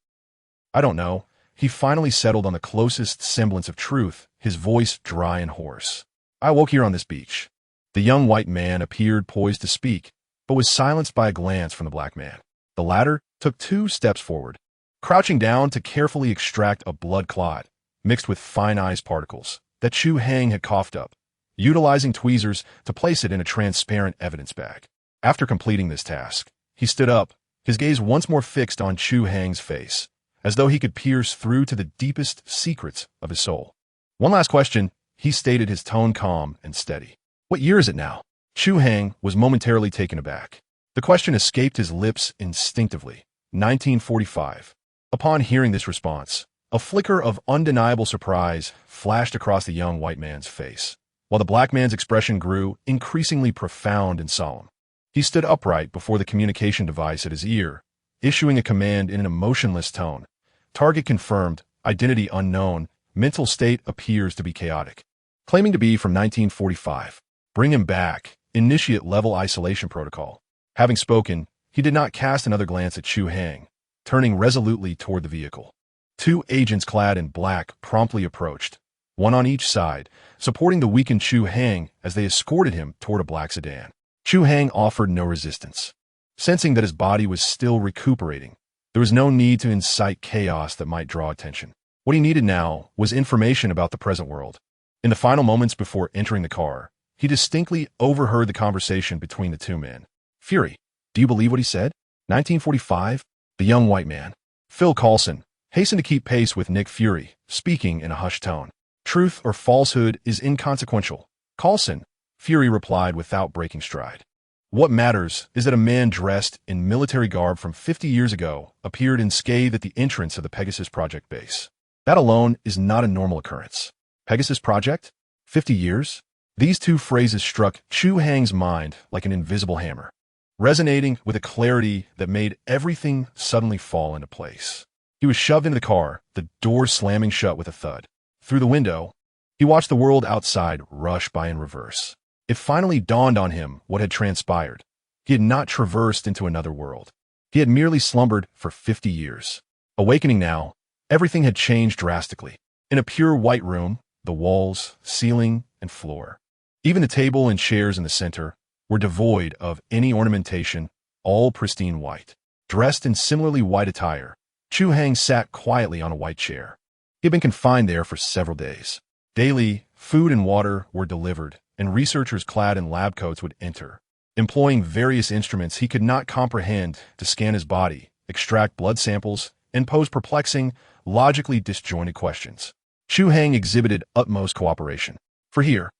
Speaker 1: don't know." He finally settled on the closest semblance of truth, his voice dry and hoarse. "I woke here on this beach." The young white man appeared poised to speak, but was silenced by a glance from the black man. The latter took 2 steps forward, crouching down to carefully extract a blood clot, mixed with fine ice particles, that Chu Hai had coughed up, utilizing tweezers to place it in a transparent evidence bag. After completing this task, he stood up, his gaze once more fixed on Chu Hai's face, as though he could pierce through to the deepest secrets of his soul. "One last question," he stated, his tone calm and steady. "What year is it now?" Chu Hai was momentarily taken aback. The question escaped his lips instinctively. 1945. Upon hearing this response, a flicker of undeniable surprise flashed across the young white man's face, while the black man's expression grew increasingly profound and solemn. He stood upright before the communication device at his ear, issuing a command in an emotionless tone. "Target confirmed, identity unknown, mental state appears to be chaotic." Claiming to be from 1945. "Bring him back. Initiate level isolation protocol." Having spoken, he did not cast another glance at Chu Hai, turning resolutely toward the vehicle. 2 agents clad in black promptly approached, one on each side, supporting the weakened Chu Hai as they escorted him toward a black sedan. Chu Hai offered no resistance. Sensing that his body was still recuperating, there was no need to incite chaos that might draw attention. What he needed now was information about the present world. In the final moments before entering the car, he distinctly overheard the conversation between the 2 men. "Fury, do you believe what he said? 1945? The young white man, Phil Coulson, hastened to keep pace with Nick Fury, speaking in a hushed tone. "Truth or falsehood is inconsequential." "Coulson," Fury replied without breaking stride. "What matters is that a man dressed in military garb from 50 years ago appeared unscathed at the entrance of the Pegasus Project base. That alone is not a normal occurrence." Pegasus Project? 50 years? These 2 phrases struck Chu Hai's mind like an invisible hammer, resonating with a clarity that made everything suddenly fall into place. He was shoved into the car, the door slamming shut with a thud. Through the window, he watched the world outside rush by in reverse. It finally dawned on him what had transpired. He had not traversed into another world. He had merely slumbered for 50 years. Awakening now, everything had changed drastically. In a pure white room, the walls, ceiling, and floor, even the table and chairs in the center, were devoid of any ornamentation, all pristine white. Dressed in similarly white attire, Chu Hai sat quietly on a white chair. He had been confined there for several days. Daily, food and water were delivered, and researchers clad in lab coats would enter, employing various instruments he could not comprehend to scan his body, extract blood samples, and pose perplexing, logically disjointed questions. Chu Hai exhibited utmost cooperation. For here,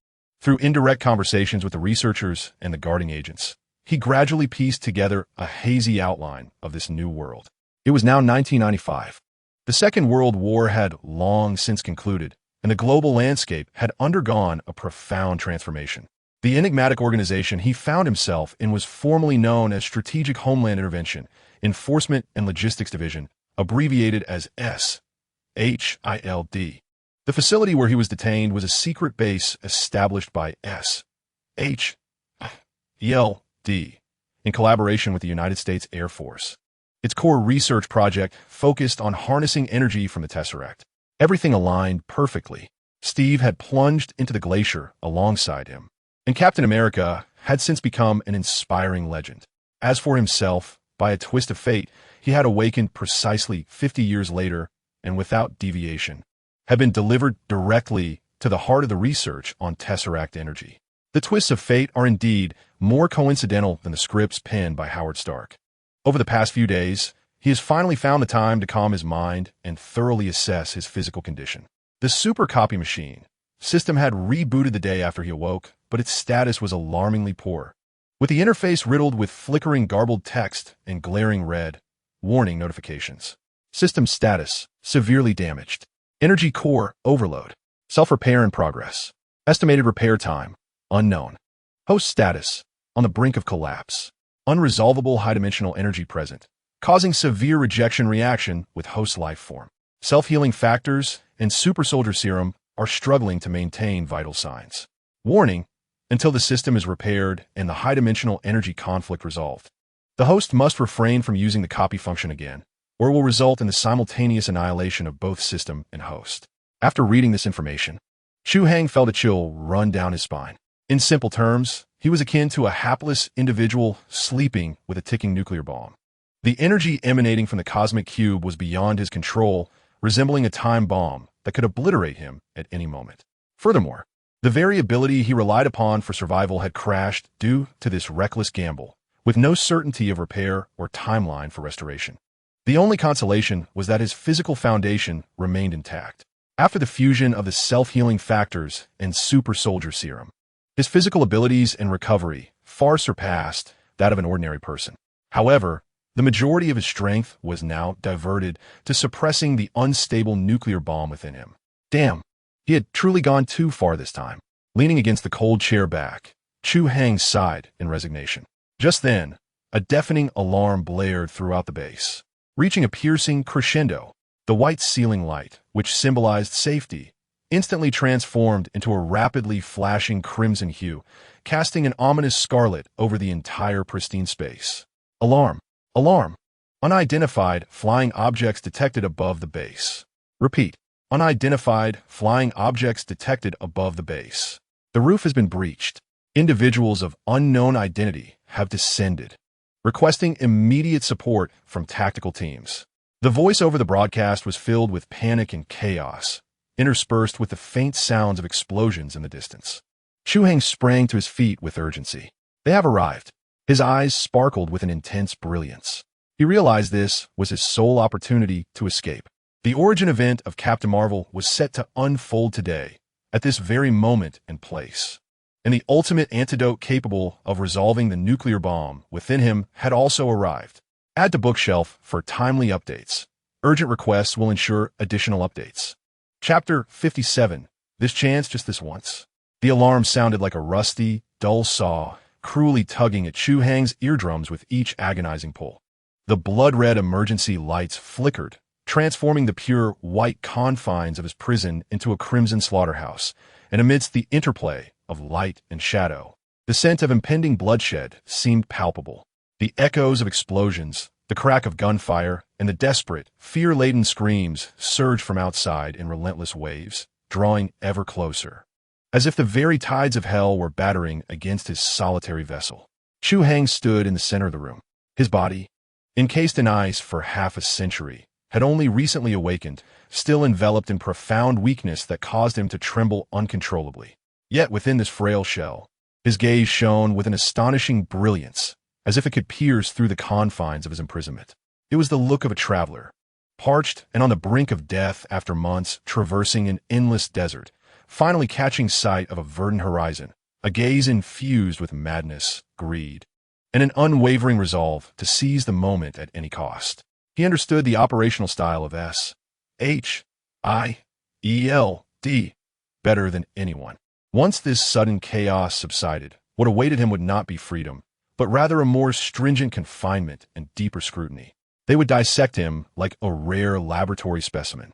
Speaker 1: through indirect conversations with the researchers and the guarding agents, he gradually pieced together a hazy outline of this new world. It was now 1995. The Second World War had long since concluded, and the global landscape had undergone a profound transformation. The enigmatic organization he found himself in was formerly known as Strategic Homeland Intervention, Enforcement and Logistics Division, abbreviated as SHILD. The facility where he was detained was a secret base established by SHILD in collaboration with the United States Air Force. Its core research project focused on harnessing energy from the Tesseract. Everything aligned perfectly. Steve had plunged into the glacier alongside him, and Captain America had since become an inspiring legend. As for himself, by a twist of fate, he had awakened precisely 50 years later and without deviation, had been delivered directly to the heart of the research on Tesseract energy. The twists of fate are indeed more coincidental than the scripts penned by Howard Stark. Over the past few days, he has finally found the time to calm his mind and thoroughly assess his physical condition. The super copy machine system had rebooted the day after he awoke, but its status was alarmingly poor, with the interface riddled with flickering garbled text and glaring red warning notifications. System status severely damaged. Energy core overload. Self-repair in progress. Estimated repair time unknown. Host status on the brink of collapse. Unresolvable high-dimensional energy present, causing severe rejection reaction with host life form. Self-healing factors and super soldier serum are struggling to maintain vital signs. Warning, until the system is repaired and the high-dimensional energy conflict resolved. The host must refrain from using the copy function again, or it will result in the simultaneous annihilation of both system and host. After reading this information, Chu Hai felt a chill run down his spine. In simple terms, he was akin to a hapless individual sleeping with a ticking nuclear bomb. The energy emanating from the cosmic cube was beyond his control, resembling a time bomb that could obliterate him at any moment. Furthermore, the very ability he relied upon for survival had crashed due to this reckless gamble, with no certainty of repair or timeline for restoration. The only consolation was that his physical foundation remained intact. After the fusion of the self-healing factors and super soldier serum, his physical abilities and recovery far surpassed that of an ordinary person. However, the majority of his strength was now diverted to suppressing the unstable nuclear bomb within him. Damn, he had truly gone too far this time. Leaning against the cold chair back, Chu Hai sighed in resignation. Just then, a deafening alarm blared throughout the base, reaching a piercing crescendo. The white ceiling light, which symbolized safety, instantly transformed into a rapidly flashing crimson hue, casting an ominous scarlet over the entire pristine space. Alarm! Alarm! Unidentified flying objects detected above the base. Repeat. Unidentified flying objects detected above the base. The roof has been breached. Individuals of unknown identity have descended, requesting immediate support from tactical teams. The voice over the broadcast was filled with panic and chaos, interspersed with the faint sounds of explosions in the distance. Chu Hai sprang to his feet with urgency. They have arrived. His eyes sparkled with an intense brilliance. He realized this was his sole opportunity to escape. The origin event of Captain Marvel was set to unfold today, at this very moment and place. And the ultimate antidote capable of resolving the nuclear bomb within him had also arrived. Add to bookshelf for timely updates. Urgent requests will ensure additional updates. Chapter 57. This chance just this once. The alarm sounded like a rusty, dull saw, cruelly tugging at Chu Hai's eardrums with each agonizing pull. The blood-red emergency lights flickered, transforming the pure white confines of his prison into a crimson slaughterhouse, and amidst the interplay of light and shadow, the scent of impending bloodshed seemed palpable. The echoes of explosions, the crack of gunfire, and the desperate, fear-laden screams surged from outside in relentless waves, drawing ever closer, as if the very tides of hell were battering against his solitary vessel. Chu Hai stood in the center of the room. His body, encased in ice for half a century, had only recently awakened, still enveloped in profound weakness that caused him to tremble uncontrollably. Yet within this frail shell, his gaze shone with an astonishing brilliance, as if it could pierce through the confines of his imprisonment. It was the look of a traveler, parched and on the brink of death after months traversing an endless desert, finally catching sight of a verdant horizon, a gaze infused with madness, greed, and an unwavering resolve to seize the moment at any cost. He understood the operational style of SHIELD better than anyone. Once this sudden chaos subsided, what awaited him would not be freedom, but rather a more stringent confinement and deeper scrutiny. They would dissect him like a rare laboratory specimen,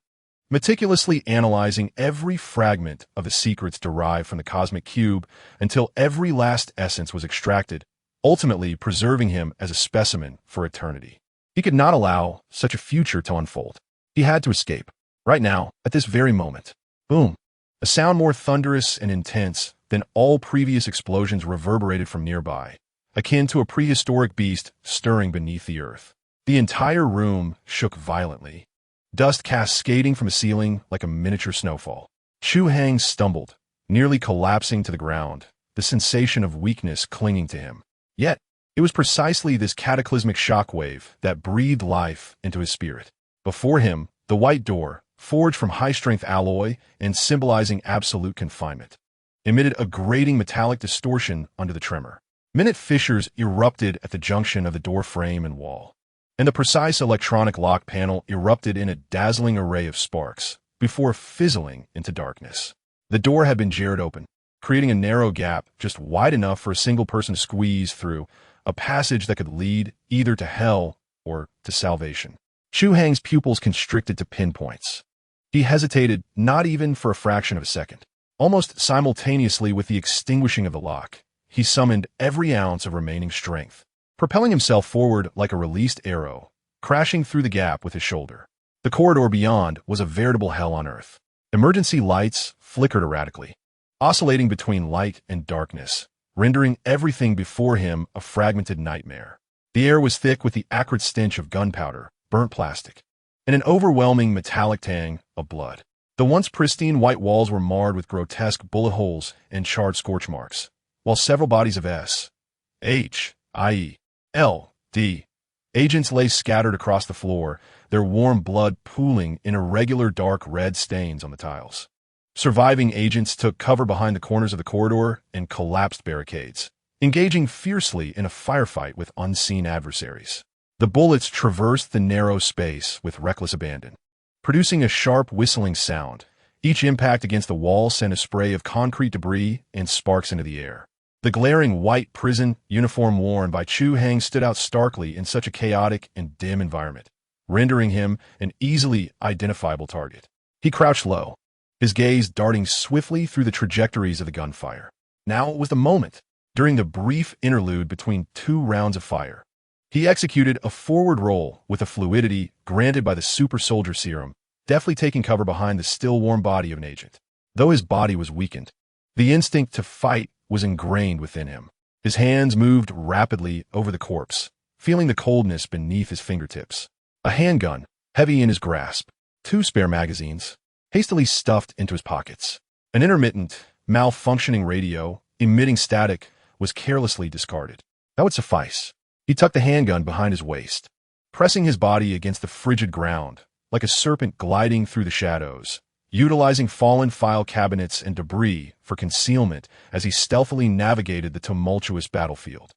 Speaker 1: meticulously analyzing every fragment of the secrets derived from the cosmic cube until every last essence was extracted, ultimately preserving him as a specimen for eternity. He could not allow such a future to unfold. He had to escape. Right now, at this very moment. Boom. A sound more thunderous and intense than all previous explosions reverberated from nearby, akin to a prehistoric beast stirring beneath the earth. The entire room shook violently, dust cascading from the ceiling like a miniature snowfall. Chu Hai stumbled, nearly collapsing to the ground, the sensation of weakness clinging to him. Yet, it was precisely this cataclysmic shockwave that breathed life into his spirit. Before him, the white door, forged from high-strength alloy and symbolizing absolute confinement, emitted a grating metallic distortion under the tremor. Minute fissures erupted at the junction of the door frame and wall, and the precise electronic lock panel erupted in a dazzling array of sparks before fizzling into darkness. The door had been jarred open, creating a narrow gap just wide enough for a single person to squeeze through, a passage that could lead either to hell or to salvation. Chu Hai's pupils constricted to pinpoints. He hesitated not even for a fraction of a second. Almost simultaneously with the extinguishing of the lock, he summoned every ounce of remaining strength, propelling himself forward like a released arrow, crashing through the gap with his shoulder. The corridor beyond was a veritable hell on earth. Emergency lights flickered erratically, oscillating between light and darkness, rendering everything before him a fragmented nightmare. The air was thick with the acrid stench of gunpowder, burnt plastic, and an overwhelming metallic tang of blood. The once pristine white walls were marred with grotesque bullet holes and charred scorch marks, while several bodies of SHIELD agents lay scattered across the floor, their warm blood pooling in irregular dark red stains on the tiles. Surviving agents took cover behind the corners of the corridor and collapsed barricades, engaging fiercely in a firefight with unseen adversaries. The bullets traversed the narrow space with reckless abandon, producing a sharp whistling sound. Each impact against the wall sent a spray of concrete debris and sparks into the air. The glaring white prison uniform worn by Chu Hai stood out starkly in such a chaotic and dim environment, rendering him an easily identifiable target. He crouched low, his gaze darting swiftly through the trajectories of the gunfire. Now was the moment. During the brief interlude between two rounds of fire, he executed a forward roll with a fluidity granted by the super soldier serum, deftly taking cover behind the still warm body of an agent. Though his body was weakened, the instinct to fight was ingrained within him. His hands moved rapidly over the corpse, feeling the coldness beneath his fingertips. A handgun, heavy in his grasp, 2 spare magazines, hastily stuffed into his pockets. An intermittent, malfunctioning radio, emitting static, was carelessly discarded. That would suffice. He tucked the handgun behind his waist, pressing his body against the frigid ground, like a serpent gliding through the shadows, utilizing fallen file cabinets and debris for concealment as he stealthily navigated the tumultuous battlefield.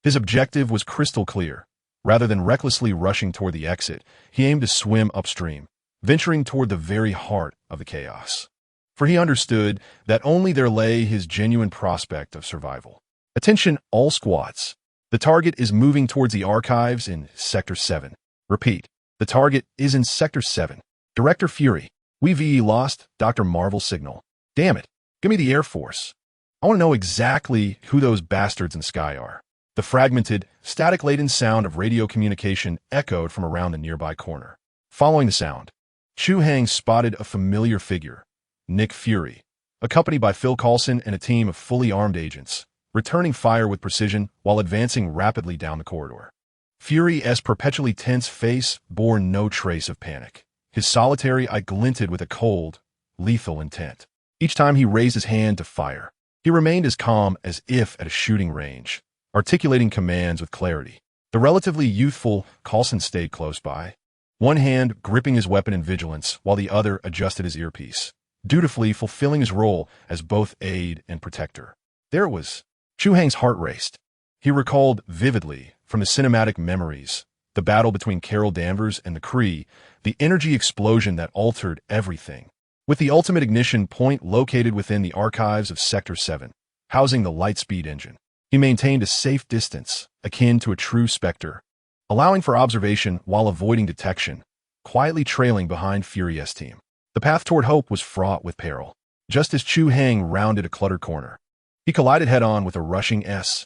Speaker 1: His objective was crystal clear. Rather than recklessly rushing toward the exit, he aimed to swim upstream, venturing toward the very heart of the chaos. For he understood that only there lay his genuine prospect of survival. Attention all squads. The target is moving towards the archives in Sector 7. Repeat, the target is in Sector 7. Director Fury. WWII lost Dr. Marvel's signal. Damn it. Give me the Air Force. I want to know exactly who those bastards in the sky are. The fragmented, static-laden sound of radio communication echoed from around the nearby corner. Following the sound, Chu Hai spotted a familiar figure, Nick Fury, accompanied by Phil Coulson and a team of fully armed agents, returning fire with precision while advancing rapidly down the corridor. Fury's perpetually tense face bore no trace of panic. His solitary eye glinted with a cold, lethal intent. Each time he raised his hand to fire, he remained as calm as if at a shooting range, articulating commands with clarity. The relatively youthful Coulson stayed close by, one hand gripping his weapon in vigilance while the other adjusted his earpiece, dutifully fulfilling his role as both aide and protector. There it was. Chu Hai's heart raced. He recalled vividly, from the cinematic memories, the battle between Carol Danvers and the Kree, the energy explosion that altered everything. With the ultimate ignition point located within the archives of Sector 7, housing the Lightspeed engine, he maintained a safe distance, akin to a true Spectre, allowing for observation while avoiding detection, quietly trailing behind Fury's team. The path toward hope was fraught with peril. Just as Chu Hai rounded a cluttered corner, he collided head-on with a rushing SHIELD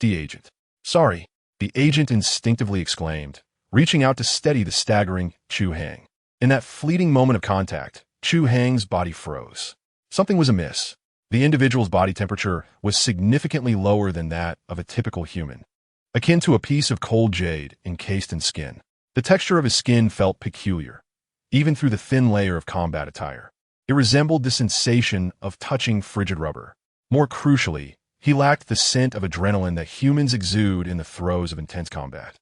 Speaker 1: agent. "Sorry," the agent instinctively exclaimed, reaching out to steady the staggering Chu Hai. In that fleeting moment of contact, Chu Hai's body froze. Something was amiss. The individual's body temperature was significantly lower than that of a typical human, akin to a piece of cold jade encased in skin. The texture of his skin felt peculiar, even through the thin layer of combat attire. It resembled the sensation of touching frigid rubber. More crucially, he lacked the scent of adrenaline that humans exude in the throes of intense combat.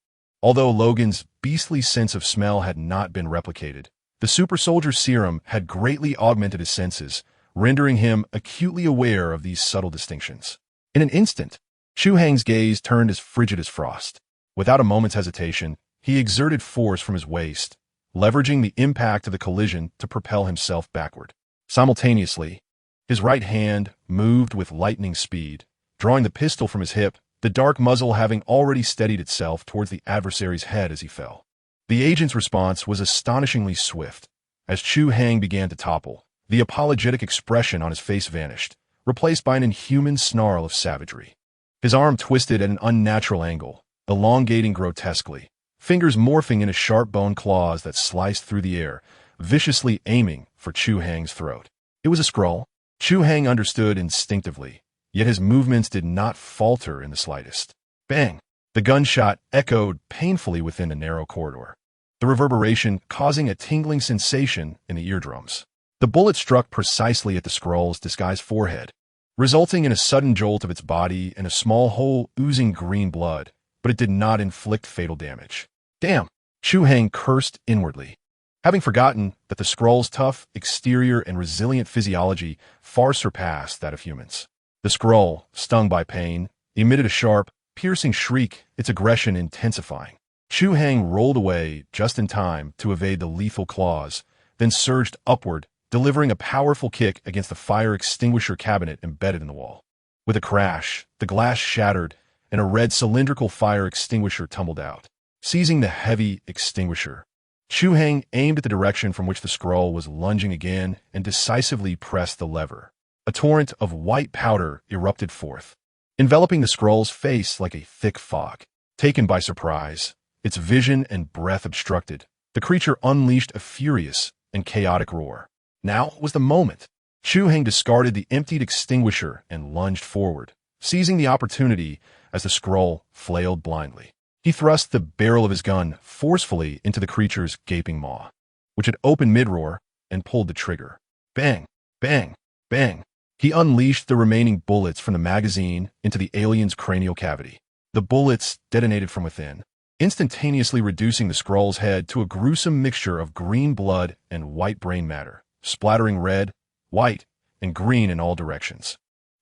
Speaker 1: Although Logan's beastly sense of smell had not been replicated, the super soldier's serum had greatly augmented his senses, rendering him acutely aware of these subtle distinctions. In an instant, Chu Hai's gaze turned as frigid as frost. Without a moment's hesitation, he exerted force from his waist, leveraging the impact of the collision to propel himself backward. Simultaneously, his right hand moved with lightning speed, drawing the pistol from his hip, the dark muzzle having already steadied itself towards the adversary's head as he fell. The agent's response was astonishingly swift. As Chu Hai began to topple, the apologetic expression on his face vanished, replaced by an inhuman snarl of savagery. His arm twisted at an unnatural angle, elongating grotesquely, fingers morphing into sharp bone claws that sliced through the air, viciously aiming for Chu Hai's throat. It was a Skrull. Chu Hai understood instinctively, yet his movements did not falter in the slightest. Bang! The gunshot echoed painfully within the narrow corridor, the reverberation causing a tingling sensation in the eardrums. The bullet struck precisely at the Skrull's disguised forehead, resulting in a sudden jolt of its body and a small hole oozing green blood, but it did not inflict fatal damage. Damn! Chu Hai cursed inwardly, having forgotten that the Skrull's tough exterior and resilient physiology far surpassed that of humans. The Skrull, stung by pain, emitted a sharp, piercing shriek, its aggression intensifying. Chu Hai rolled away just in time to evade the lethal claws, then surged upward, delivering a powerful kick against the fire extinguisher cabinet embedded in the wall. With a crash, the glass shattered, and a red cylindrical fire extinguisher tumbled out. Seizing the heavy extinguisher, Chu Hai aimed at the direction from which the Skrull was lunging again and decisively pressed the lever. A torrent of white powder erupted forth, enveloping the Skrull's face like a thick fog. Taken by surprise, its vision and breath obstructed, the creature unleashed a furious and chaotic roar. Now was the moment. Chu Hai discarded the emptied extinguisher and lunged forward, seizing the opportunity as the Skrull flailed blindly. He thrust the barrel of his gun forcefully into the creature's gaping maw, which had opened mid-roar, and pulled the trigger. Bang! Bang! Bang! He unleashed the remaining bullets from the magazine into the alien's cranial cavity. The bullets detonated from within, instantaneously reducing the Skrull's head to a gruesome mixture of green blood and white brain matter, splattering red, white, and green in all directions.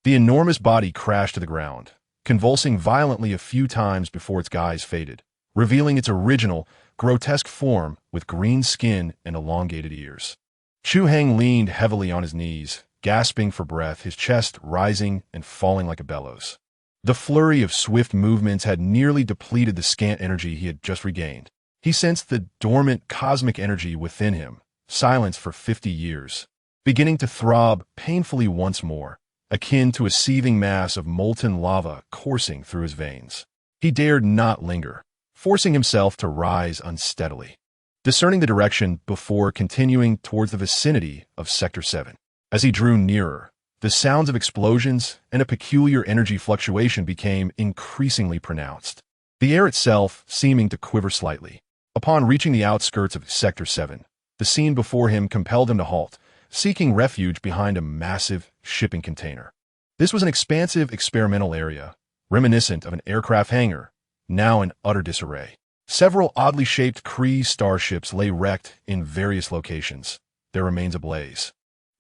Speaker 1: The enormous body crashed to the ground, convulsing violently a few times before its guise faded, revealing its original, grotesque form with green skin and elongated ears. Chu Hai leaned heavily on his knees, gasping for breath, his chest rising and falling like a bellows. The flurry of swift movements had nearly depleted the scant energy he had just regained. He sensed the dormant cosmic energy within him, silenced for 50 years, beginning to throb painfully once more, akin to a seething mass of molten lava coursing through his veins. He dared not linger, forcing himself to rise unsteadily, discerning the direction before continuing towards the vicinity of Sector 7. As he drew nearer, the sounds of explosions and a peculiar energy fluctuation became increasingly pronounced, the air itself seeming to quiver slightly. Upon reaching the outskirts of Sector 7, the scene before him compelled him to halt, seeking refuge behind a massive shipping container. This was an expansive experimental area, reminiscent of an aircraft hangar, now in utter disarray. Several oddly shaped Kree starships lay wrecked in various locations, their remains ablaze,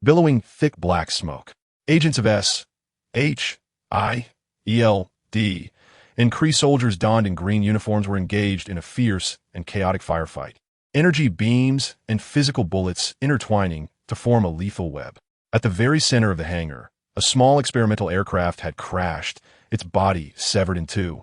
Speaker 1: billowing thick black smoke. Agents of SHIELD and Kree soldiers donned in green uniforms were engaged in a fierce and chaotic firefight. Energy beams and physical bullets intertwining to form a lethal web. At the very center of the hangar, a small experimental aircraft had crashed, its body severed in two,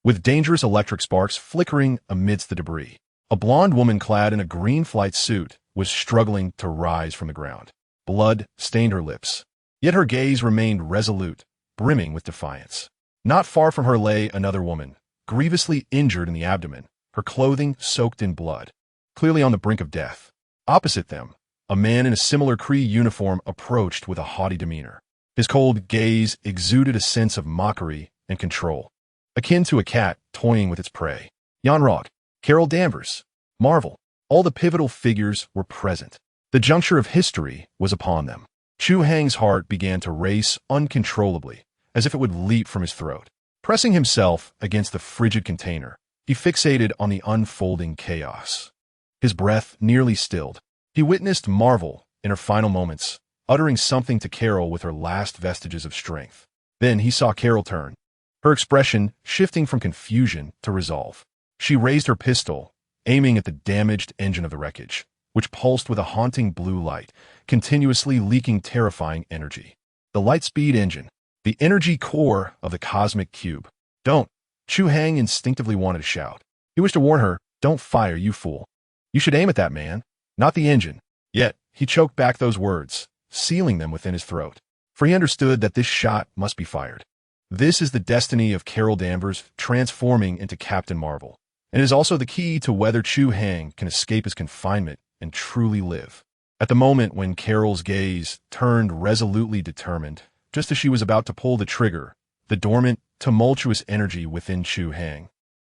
Speaker 1: with dangerous electric sparks flickering amidst the debris. A blonde woman clad in a green flight suit was struggling to rise from the ground. Blood stained her lips, yet her gaze remained resolute, brimming with defiance. Not far from her lay another woman, grievously injured in the abdomen, her clothing soaked in blood, clearly on the brink of death. Opposite them, a man in a similar Kree uniform approached with a haughty demeanor. His cold gaze exuded a sense of mockery and control, akin to a cat toying with its prey. Yon-Rogg, Carol Danvers, Marvel, all the pivotal figures were present. The juncture of history was upon them. Chu Hai's heart began to race uncontrollably, as if it would leap from his throat. Pressing himself against the frigid container, he fixated on the unfolding chaos. His breath nearly stilled. He witnessed Marvel, in her final moments, uttering something to Carol with her last vestiges of strength. Then he saw Carol turn, her expression shifting from confusion to resolve. She raised her pistol, aiming at the damaged engine of the wreckage, which pulsed with a haunting blue light, continuously leaking terrifying energy. The Lightspeed engine, the energy core of the cosmic cube. Don't! Chu Hai instinctively wanted to shout. He wished to warn her, don't fire, you fool. You should aim at that man, not the engine. Yet, he choked back those words, sealing them within his throat, for he understood that this shot must be fired. This is the destiny of Carol Danvers transforming into Captain Marvel, and it is also the key to whether Chu Hai can escape his confinement and truly live. At the moment when Carol's gaze turned resolutely determined, just as she was about to pull the trigger, the dormant, tumultuous energy within Chu Hai,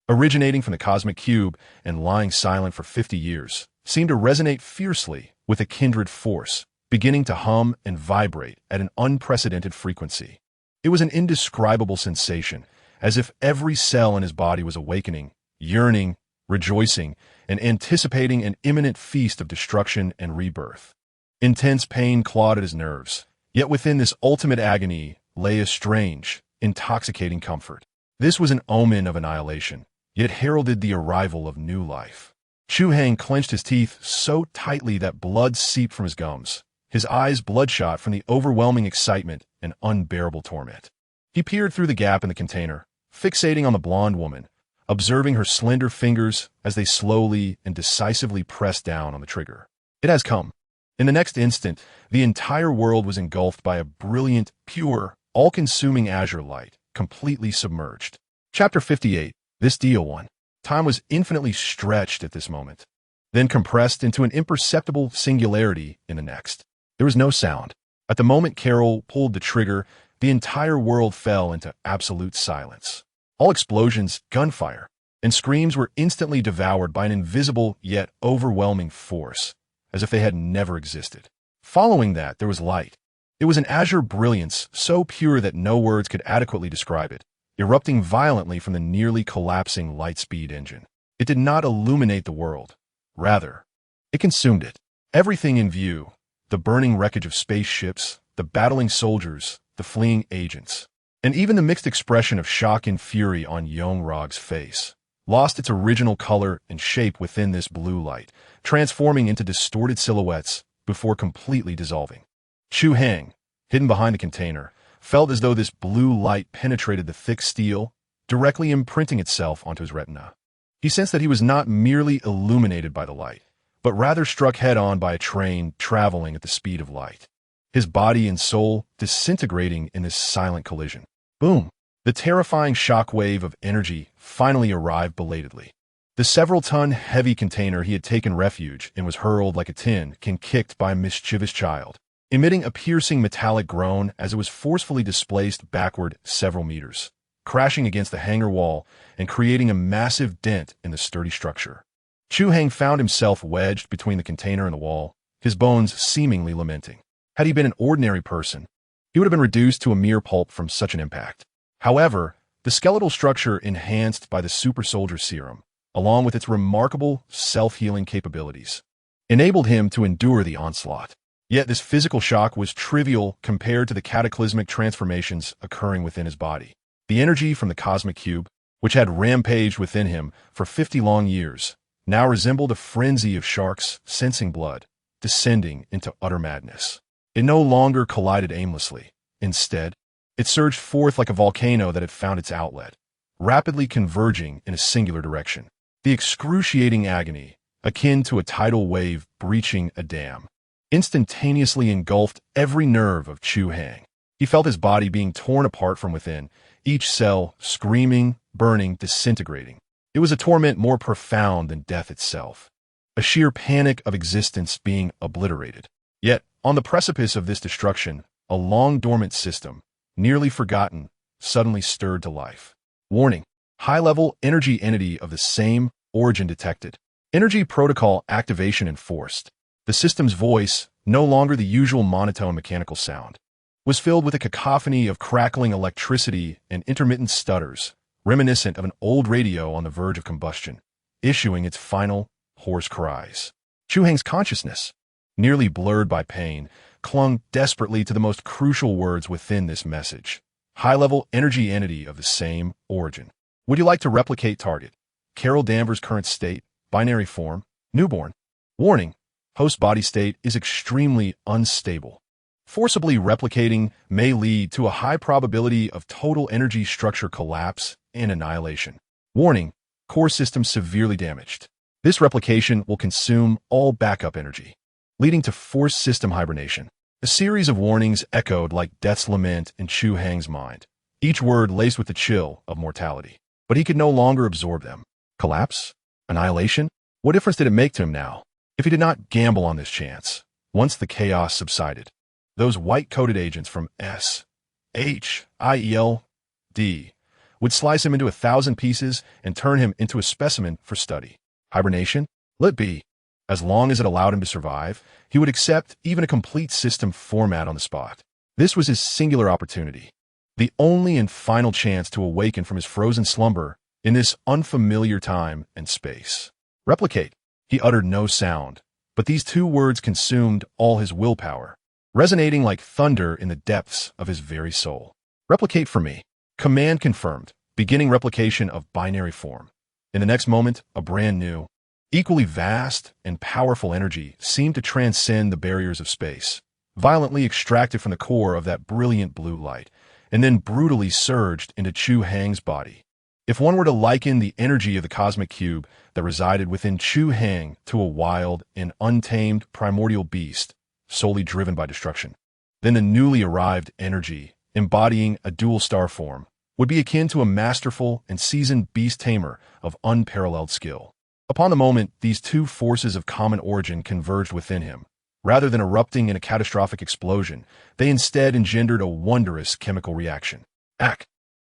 Speaker 1: originating from the cosmic cube and lying silent for 50 years, seemed to resonate fiercely with a kindred force, beginning to hum and vibrate at an unprecedented frequency. It was an indescribable sensation, as if every cell in his body was awakening, yearning, rejoicing, and anticipating an imminent feast of destruction and rebirth. Intense pain clawed at his nerves, yet within this ultimate agony lay a strange, intoxicating comfort. This was an omen of annihilation, yet heralded the arrival of new life. Chu Hai clenched his teeth so tightly that blood seeped from his gums, his eyes bloodshot from the overwhelming excitement and unbearable torment. He peered through the gap in the container, fixating on the blonde woman, observing her slender fingers as they slowly and decisively pressed down on the trigger. It has come. In the next instant, the entire world was engulfed by a brilliant, pure, all-consuming azure light, completely submerged. Chapter 58. This deal won. Time was infinitely stretched at this moment, then compressed into an imperceptible singularity in the next. There was no sound. At the moment Carol pulled the trigger, the entire world fell into absolute silence. All explosions, gunfire, and screams were instantly devoured by an invisible yet overwhelming force, as if they had never existed. Following that, there was light. It was an azure brilliance so pure that no words could adequately describe it, erupting violently from the nearly collapsing Lightspeed engine. It did not illuminate the world. Rather, it consumed it. Everything in view, the burning wreckage of spaceships, the battling soldiers, the fleeing agents, and even the mixed expression of shock and fury on Yon-Rogg's face, lost its original color and shape within this blue light, transforming into distorted silhouettes before completely dissolving. Chu Hai, hidden behind the container, felt as though this blue light penetrated the thick steel, directly imprinting itself onto his retina. He sensed that he was not merely illuminated by the light, but rather struck head-on by a train traveling at the speed of light, his body and soul disintegrating in this silent collision. Boom! The terrifying shockwave of energy finally arrived belatedly. The several-ton heavy container he had taken refuge in was hurled like a tin can kicked by a mischievous child, emitting a piercing metallic groan as it was forcefully displaced backward several meters, crashing against the hangar wall and creating a massive dent in the sturdy structure. Chu Hai found himself wedged between the container and the wall, his bones seemingly lamenting. Had he been an ordinary person, he would have been reduced to a mere pulp from such an impact. However, the skeletal structure enhanced by the super soldier serum, along with its remarkable self-healing capabilities, enabled him to endure the onslaught. Yet this physical shock was trivial compared to the cataclysmic transformations occurring within his body. The energy from the cosmic cube, which had rampaged within him for 50 long years, now resembled a frenzy of sharks sensing blood, descending into utter madness. It no longer collided aimlessly. Instead, it surged forth like a volcano that had found its outlet, rapidly converging in a singular direction. The excruciating agony, akin to a tidal wave breaching a dam, instantaneously engulfed every nerve of Chu Hai. He felt his body being torn apart from within, each cell screaming, burning, disintegrating. It was a torment more profound than death itself, a sheer panic of existence being obliterated. Yet, on the precipice of this destruction, a long-dormant system, nearly forgotten, suddenly stirred to life. Warning: high-level energy entity of the same origin detected. Energy protocol activation enforced. The system's voice, no longer the usual monotone mechanical sound, was filled with a cacophony of crackling electricity and intermittent stutters, reminiscent of an old radio on the verge of combustion, issuing its final, hoarse cries. Chu Hai's consciousness, nearly blurred by pain, clung desperately to the most crucial words within this message. High-level energy entity of the same origin. Would you like to replicate target? Carol Danvers' current state, binary form, newborn. Warning: host body state is extremely unstable. Forcibly replicating may lead to a high probability of total energy structure collapse and annihilation. Warning: core system severely damaged. This replication will consume all backup energy, leading to forced system hibernation. A series of warnings echoed like death's lament in Chu Hai's mind, each word laced with the chill of mortality. But he could no longer absorb them. Collapse? Annihilation? What difference did it make to him now, if he did not gamble on this chance? Once the chaos subsided, those white-coated agents from S.H.I.E.L.D. would slice him into 1,000 pieces and turn him into a specimen for study. Hibernation? Let it be. As long as it allowed him to survive, he would accept even a complete system format on the spot. This was his singular opportunity, the only and final chance to awaken from his frozen slumber in this unfamiliar time and space. Replicate. He uttered no sound, but these two words consumed all his willpower, resonating like thunder in the depths of his very soul. Replicate for me. Command confirmed, beginning replication of binary form. In the next moment, a brand new, equally vast and powerful energy seemed to transcend the barriers of space, violently extracted from the core of that brilliant blue light, and then brutally surged into Chu Hai's body. If one were to liken the energy of the cosmic cube that resided within Chu Hai to a wild and untamed primordial beast, solely driven by destruction, then the newly arrived energy, embodying a dual star form, would be akin to a masterful and seasoned beast tamer of unparalleled skill. Upon the moment, these two forces of common origin converged within him. Rather than erupting in a catastrophic explosion, they instead engendered a wondrous chemical reaction.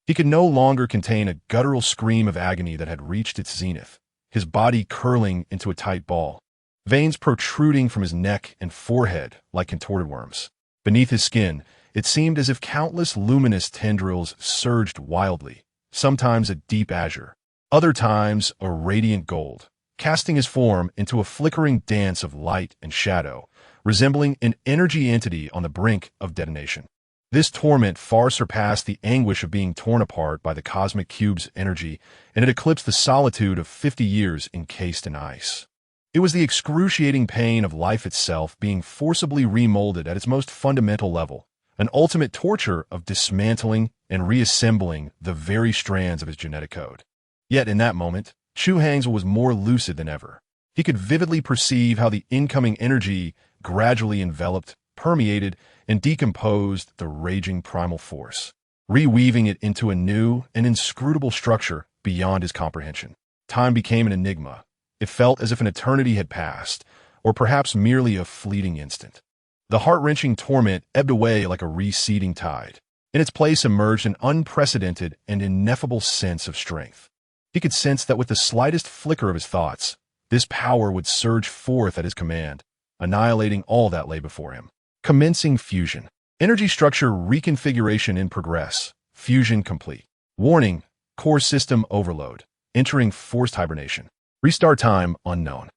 Speaker 1: He could no longer contain a guttural scream of agony that had reached its zenith, his body curling into a tight ball, veins protruding from his neck and forehead like contorted worms. Beneath his skin, it seemed as if countless luminous tendrils surged wildly, sometimes a deep azure, other times a radiant gold, casting his form into a flickering dance of light and shadow, resembling an energy entity on the brink of detonation. This torment far surpassed the anguish of being torn apart by the cosmic cube's energy, and it eclipsed the solitude of 50 years encased in ice. It was the excruciating pain of life itself being forcibly remolded at its most fundamental level, an ultimate torture of dismantling and reassembling the very strands of his genetic code. Yet in that moment, Chu Hai was more lucid than ever. He could vividly perceive how the incoming energy gradually enveloped, permeated, and decomposed the raging primal force, reweaving it into a new and inscrutable structure beyond his comprehension. Time became an enigma. It felt as if an eternity had passed, or perhaps merely a fleeting instant. The heart-wrenching torment ebbed away like a receding tide. In its place emerged an unprecedented and ineffable sense of strength. He could sense that with the slightest flicker of his thoughts, this power would surge forth at his command, annihilating all that lay before him. Commencing fusion. Energy structure reconfiguration in progress. Fusion complete. Warning: core system overload. Entering forced hibernation. Restart time unknown.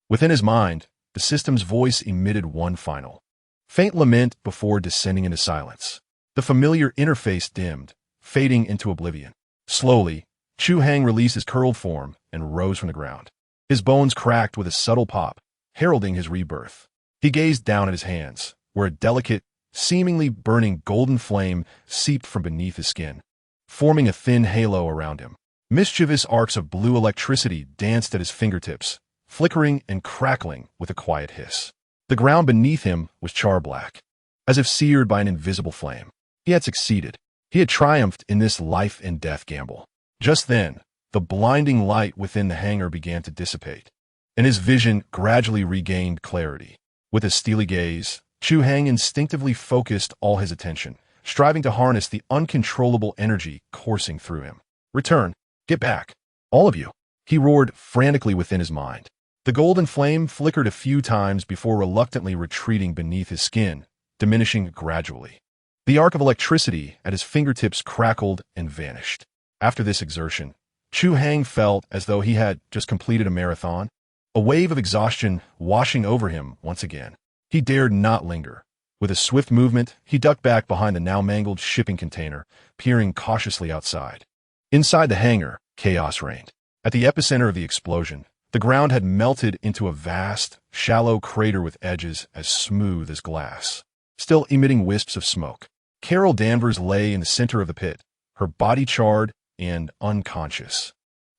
Speaker 1: Within his mind, the system's voice emitted one final, faint lament before descending into silence. The familiar interface dimmed, fading into oblivion. Slowly, Chu Hai released his curled form and rose from the ground. His bones cracked with a subtle pop, heralding his rebirth. He gazed down at his hands, where a delicate, seemingly burning golden flame seeped from beneath his skin, forming a thin halo around him. Mischievous arcs of blue electricity danced at his fingertips, flickering and crackling with a quiet hiss. The ground beneath him was char-black, as if seared by an invisible flame. He had succeeded. He had triumphed in this life-and-death gamble. Just then, the blinding light within the hangar began to dissipate, and his vision gradually regained clarity. With a steely gaze, Chu Hai instinctively focused all his attention, striving to harness the uncontrollable energy coursing through him. "Return! Get back! All of you!" he roared frantically within his mind. The golden flame flickered a few times before reluctantly retreating beneath his skin, diminishing gradually. The arc of electricity at his fingertips crackled and vanished. After this exertion, Chu Hai felt as though he had just completed a marathon, a wave of exhaustion washing over him once again. He dared not linger. With a swift movement, he ducked back behind the now mangled shipping container, peering cautiously outside. Inside the hangar, chaos reigned. At the epicenter of the explosion, the ground had melted into a vast, shallow crater with edges as smooth as glass, still emitting wisps of smoke. Carol Danvers lay in the center of the pit, her body charred and unconscious,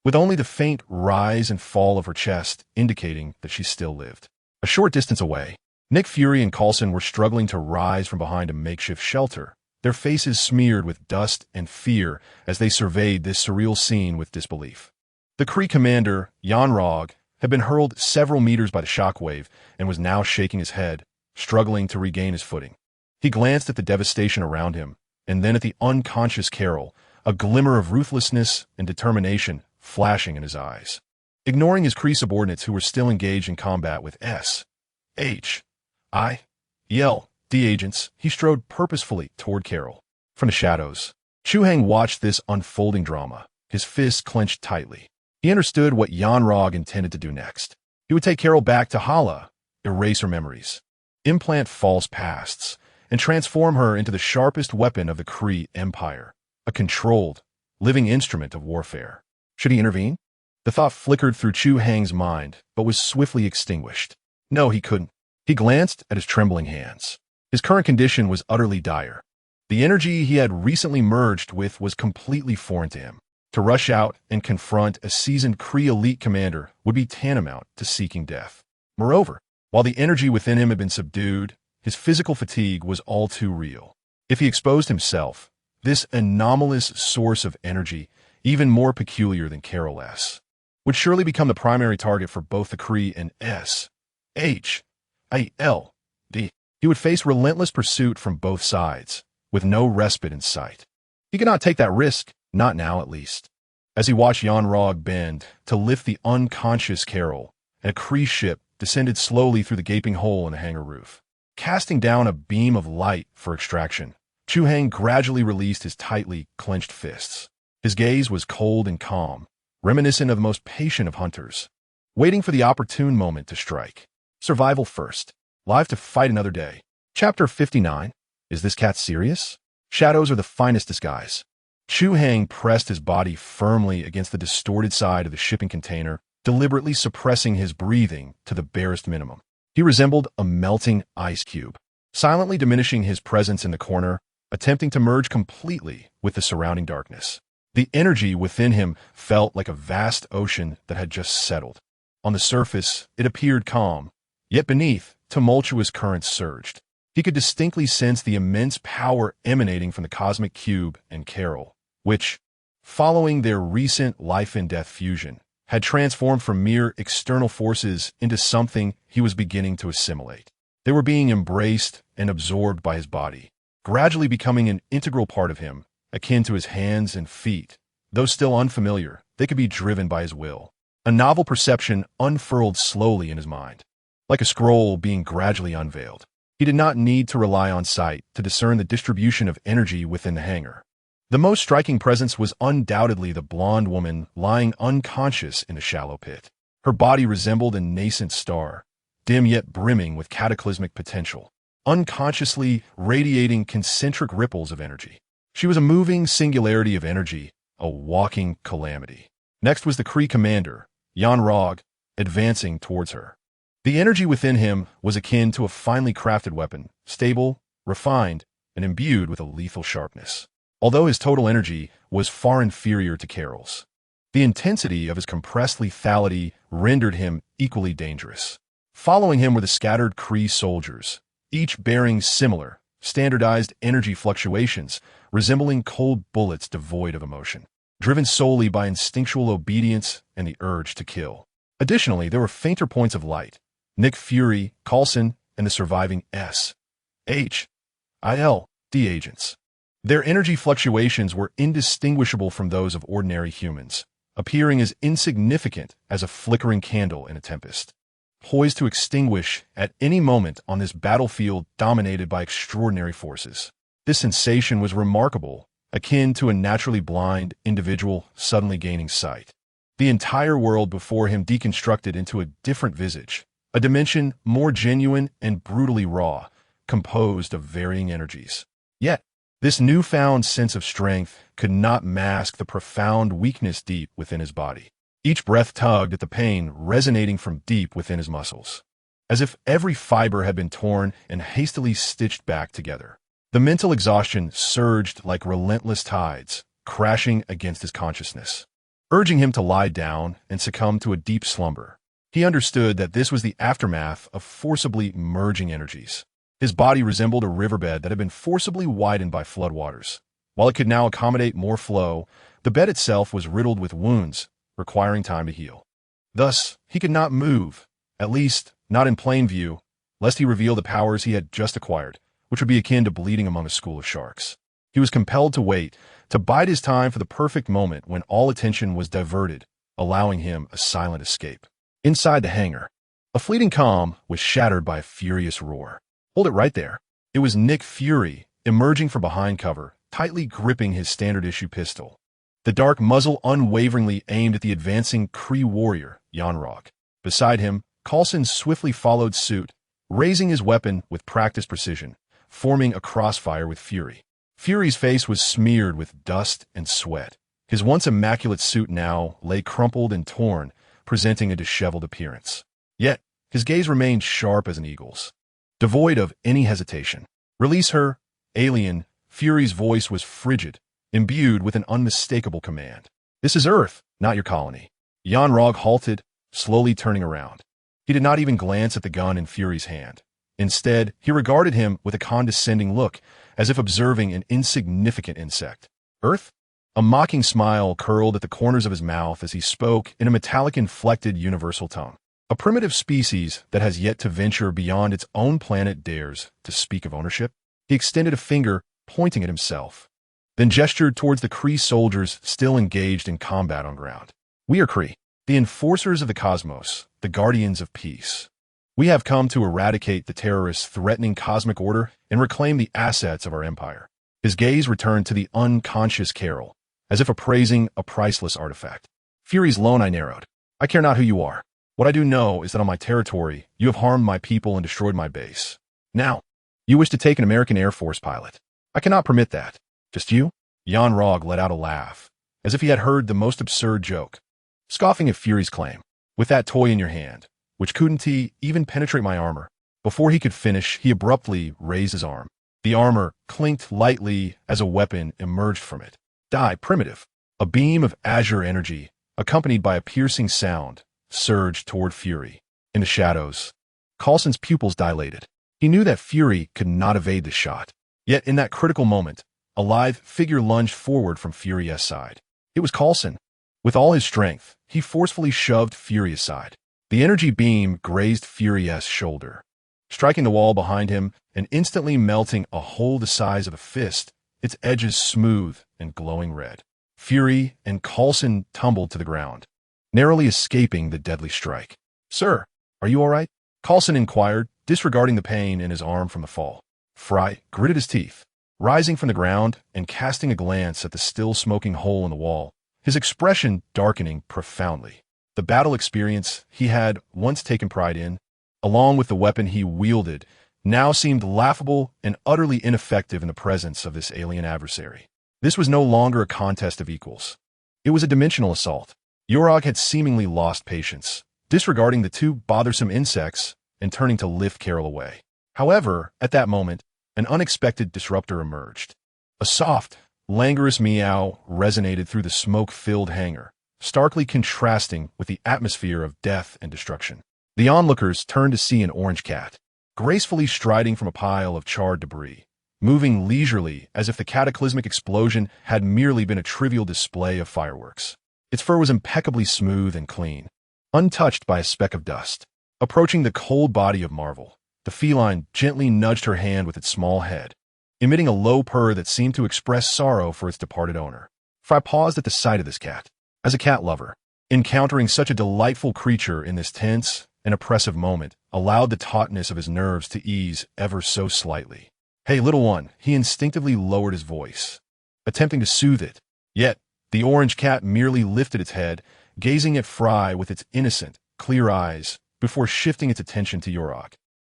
Speaker 1: with only the faint rise and fall of her chest indicating that she still lived. A short distance away, Nick Fury and Coulson were struggling to rise from behind a makeshift shelter, their faces smeared with dust and fear as they surveyed this surreal scene with disbelief. The Kree commander, Jan Rog, had been hurled several meters by the shockwave and was now shaking his head, struggling to regain his footing. He glanced at the devastation around him, and then at the unconscious Carol, a glimmer of ruthlessness and determination flashing in his eyes. Ignoring his Kree subordinates who were still engaged in combat with S.H.I.E.L.D. agents, he strode purposefully toward Carol. From the shadows, Chu Hai watched this unfolding drama, his fists clenched tightly. He understood what Jan Rog intended to do next. He would take Carol back to Hala, erase her memories, implant false pasts, and transform her into the sharpest weapon of the Kree Empire, a controlled, living instrument of warfare. Should he intervene? The thought flickered through Chu Hai's mind, but was swiftly extinguished. No, he couldn't. He glanced at his trembling hands. His current condition was utterly dire. The energy he had recently merged with was completely foreign to him. To rush out and confront a seasoned Kree elite commander would be tantamount to seeking death. Moreover, while the energy within him had been subdued, his physical fatigue was all too real. If he exposed himself, this anomalous source of energy, even more peculiar than Carol S., would surely become the primary target for both the Kree and S.H.I.E.L.D. He would face relentless pursuit from both sides, with no respite in sight. He could not take that risk, not now at least. As he watched Jan Rog bend to lift the unconscious Carol, and a Kree ship descended slowly through the gaping hole in the hangar roof, casting down a beam of light for extraction, Chu Hai gradually released his tightly clenched fists. His gaze was cold and calm, reminiscent of the most patient of hunters, waiting for the opportune moment to strike. Survival first. Live to fight another day. Chapter 59. Is this cat serious? Shadows are the finest disguise. Chu Hai pressed his body firmly against the distorted side of the shipping container, deliberately suppressing his breathing to the barest minimum. He resembled a melting ice cube, silently diminishing his presence in the corner, attempting to merge completely with the surrounding darkness. The energy within him felt like a vast ocean that had just settled. On the surface, it appeared calm, yet beneath, tumultuous currents surged. He could distinctly sense the immense power emanating from the cosmic cube and Carol, which, following their recent life-and-death fusion, had transformed from mere external forces into something he was beginning to assimilate. They were being embraced and absorbed by his body, gradually becoming an integral part of him, akin to his hands and feet. Though still unfamiliar, they could be driven by his will. A novel perception unfurled slowly in his mind, like a scroll being gradually unveiled. He did not need to rely on sight to discern the distribution of energy within the hangar. The most striking presence was undoubtedly the blonde woman lying unconscious in the shallow pit. Her body resembled a nascent star, dim yet brimming with cataclysmic potential, unconsciously radiating concentric ripples of energy. She was a moving singularity of energy, a walking calamity. Next was the Kree commander, Rog, advancing towards her. The energy within him was akin to a finely crafted weapon, stable, refined, and imbued with a lethal sharpness. Although his total energy was far inferior to Carol's, the intensity of his compressed lethality rendered him equally dangerous. Following him were the scattered Kree soldiers, each bearing similar, standardized energy fluctuations, resembling cold bullets devoid of emotion, driven solely by instinctual obedience and the urge to kill. Additionally, there were fainter points of light: Nick Fury, Coulson, and the surviving S.H.I.L.D. agents. Their energy fluctuations were indistinguishable from those of ordinary humans, appearing as insignificant as a flickering candle in a tempest, poised to extinguish at any moment on this battlefield dominated by extraordinary forces. This sensation was remarkable, akin to a naturally blind individual suddenly gaining sight. The entire world before him deconstructed into a different visage, a dimension more genuine and brutally raw, composed of varying energies. Yet, this newfound sense of strength could not mask the profound weakness deep within his body. Each breath tugged at the pain resonating from deep within his muscles, as if every fiber had been torn and hastily stitched back together. The mental exhaustion surged like relentless tides, crashing against his consciousness, urging him to lie down and succumb to a deep slumber. He understood that this was the aftermath of forcibly merging energies. His body resembled a riverbed that had been forcibly widened by floodwaters. While it could now accommodate more flow, the bed itself was riddled with wounds, requiring time to heal. Thus, he could not move, at least not in plain view, lest he reveal the powers he had just acquired, which would be akin to bleeding among a school of sharks. He was compelled to wait, to bide his time for the perfect moment when all attention was diverted, allowing him a silent escape. Inside the hangar, a fleeting calm was shattered by a furious roar. Hold it right there. It was Nick Fury, emerging from behind cover, tightly gripping his standard-issue pistol. The dark muzzle unwaveringly aimed at the advancing Kree warrior, Rog. Beside him, Coulson swiftly followed suit, raising his weapon with practiced precision, forming a crossfire with Fury. Fury's face was smeared with dust and sweat. His once immaculate suit now lay crumpled and torn, presenting a disheveled appearance. Yet, his gaze remained sharp as an eagle's, devoid of any hesitation. "Release her, alien." Fury's voice was frigid, imbued with an unmistakable command. "This is Earth, not your colony." Rog halted, slowly turning around. He did not even glance at the gun in Fury's hand. Instead, he regarded him with a condescending look, as if observing an insignificant insect. "Earth?" A mocking smile curled at the corners of his mouth as he spoke in a metallic-inflected universal tone. "A primitive species that has yet to venture beyond its own planet dares to speak of ownership?" He extended a finger, pointing at himself, then gestured towards the Kree soldiers still engaged in combat on ground. "We are Kree, the enforcers of the cosmos, the guardians of peace. We have come to eradicate the terrorists threatening cosmic order and reclaim the assets of our empire." His gaze returned to the unconscious Carol, as if appraising a priceless artifact. Fury's lone eye narrowed. "I care not who you are. What I do know is that on my territory, you have harmed my people and destroyed my base. Now, you wish to take an American Air Force pilot. I cannot permit that. Just you?" Rog let out a laugh, as if he had heard the most absurd joke, scoffing at Fury's claim. "With that toy in your hand, which couldn't even penetrate my armor." Before he could finish, he abruptly raised his arm. The armor clinked lightly as a weapon emerged from it. "Die, primitive." A beam of azure energy, accompanied by a piercing sound, surged toward Fury. In the shadows, Coulson's pupils dilated. He knew that Fury could not evade the shot. Yet in that critical moment, a lithe figure lunged forward from Fury's side. It was Coulson. With all his strength, he forcefully shoved Fury aside. The energy beam grazed Fury's shoulder, striking the wall behind him and instantly melting a hole the size of a fist, its edges smooth and glowing red. Fury and Coulson tumbled to the ground, narrowly escaping the deadly strike. "Sir, are you all right?" Coulson inquired, disregarding the pain in his arm from the fall. Fry gritted his teeth, rising from the ground and casting a glance at the still smoking hole in the wall, his expression darkening profoundly. The battle experience he had once taken pride in, along with the weapon he wielded, now seemed laughable and utterly ineffective in the presence of this alien adversary. This was no longer a contest of equals. It was a dimensional assault. Yorog had seemingly lost patience, disregarding the two bothersome insects and turning to lift Carol away. However, at that moment, an unexpected disruptor emerged. A soft, languorous meow resonated through the smoke-filled hangar, starkly contrasting with the atmosphere of death and destruction. The onlookers turned to see an orange cat, gracefully striding from a pile of charred debris, moving leisurely as if the cataclysmic explosion had merely been a trivial display of fireworks. Its fur was impeccably smooth and clean, untouched by a speck of dust. Approaching the cold body of Marvel, the feline gently nudged her hand with its small head, emitting a low purr that seemed to express sorrow for its departed owner. Fry paused at the sight of this cat. As a cat lover, encountering such a delightful creature in this tense and oppressive moment allowed the tautness of his nerves to ease ever so slightly. "Hey, little one," he instinctively lowered his voice, attempting to soothe it. Yet, the orange cat merely lifted its head, gazing at Fry with its innocent, clear eyes, before shifting its attention to Yorog,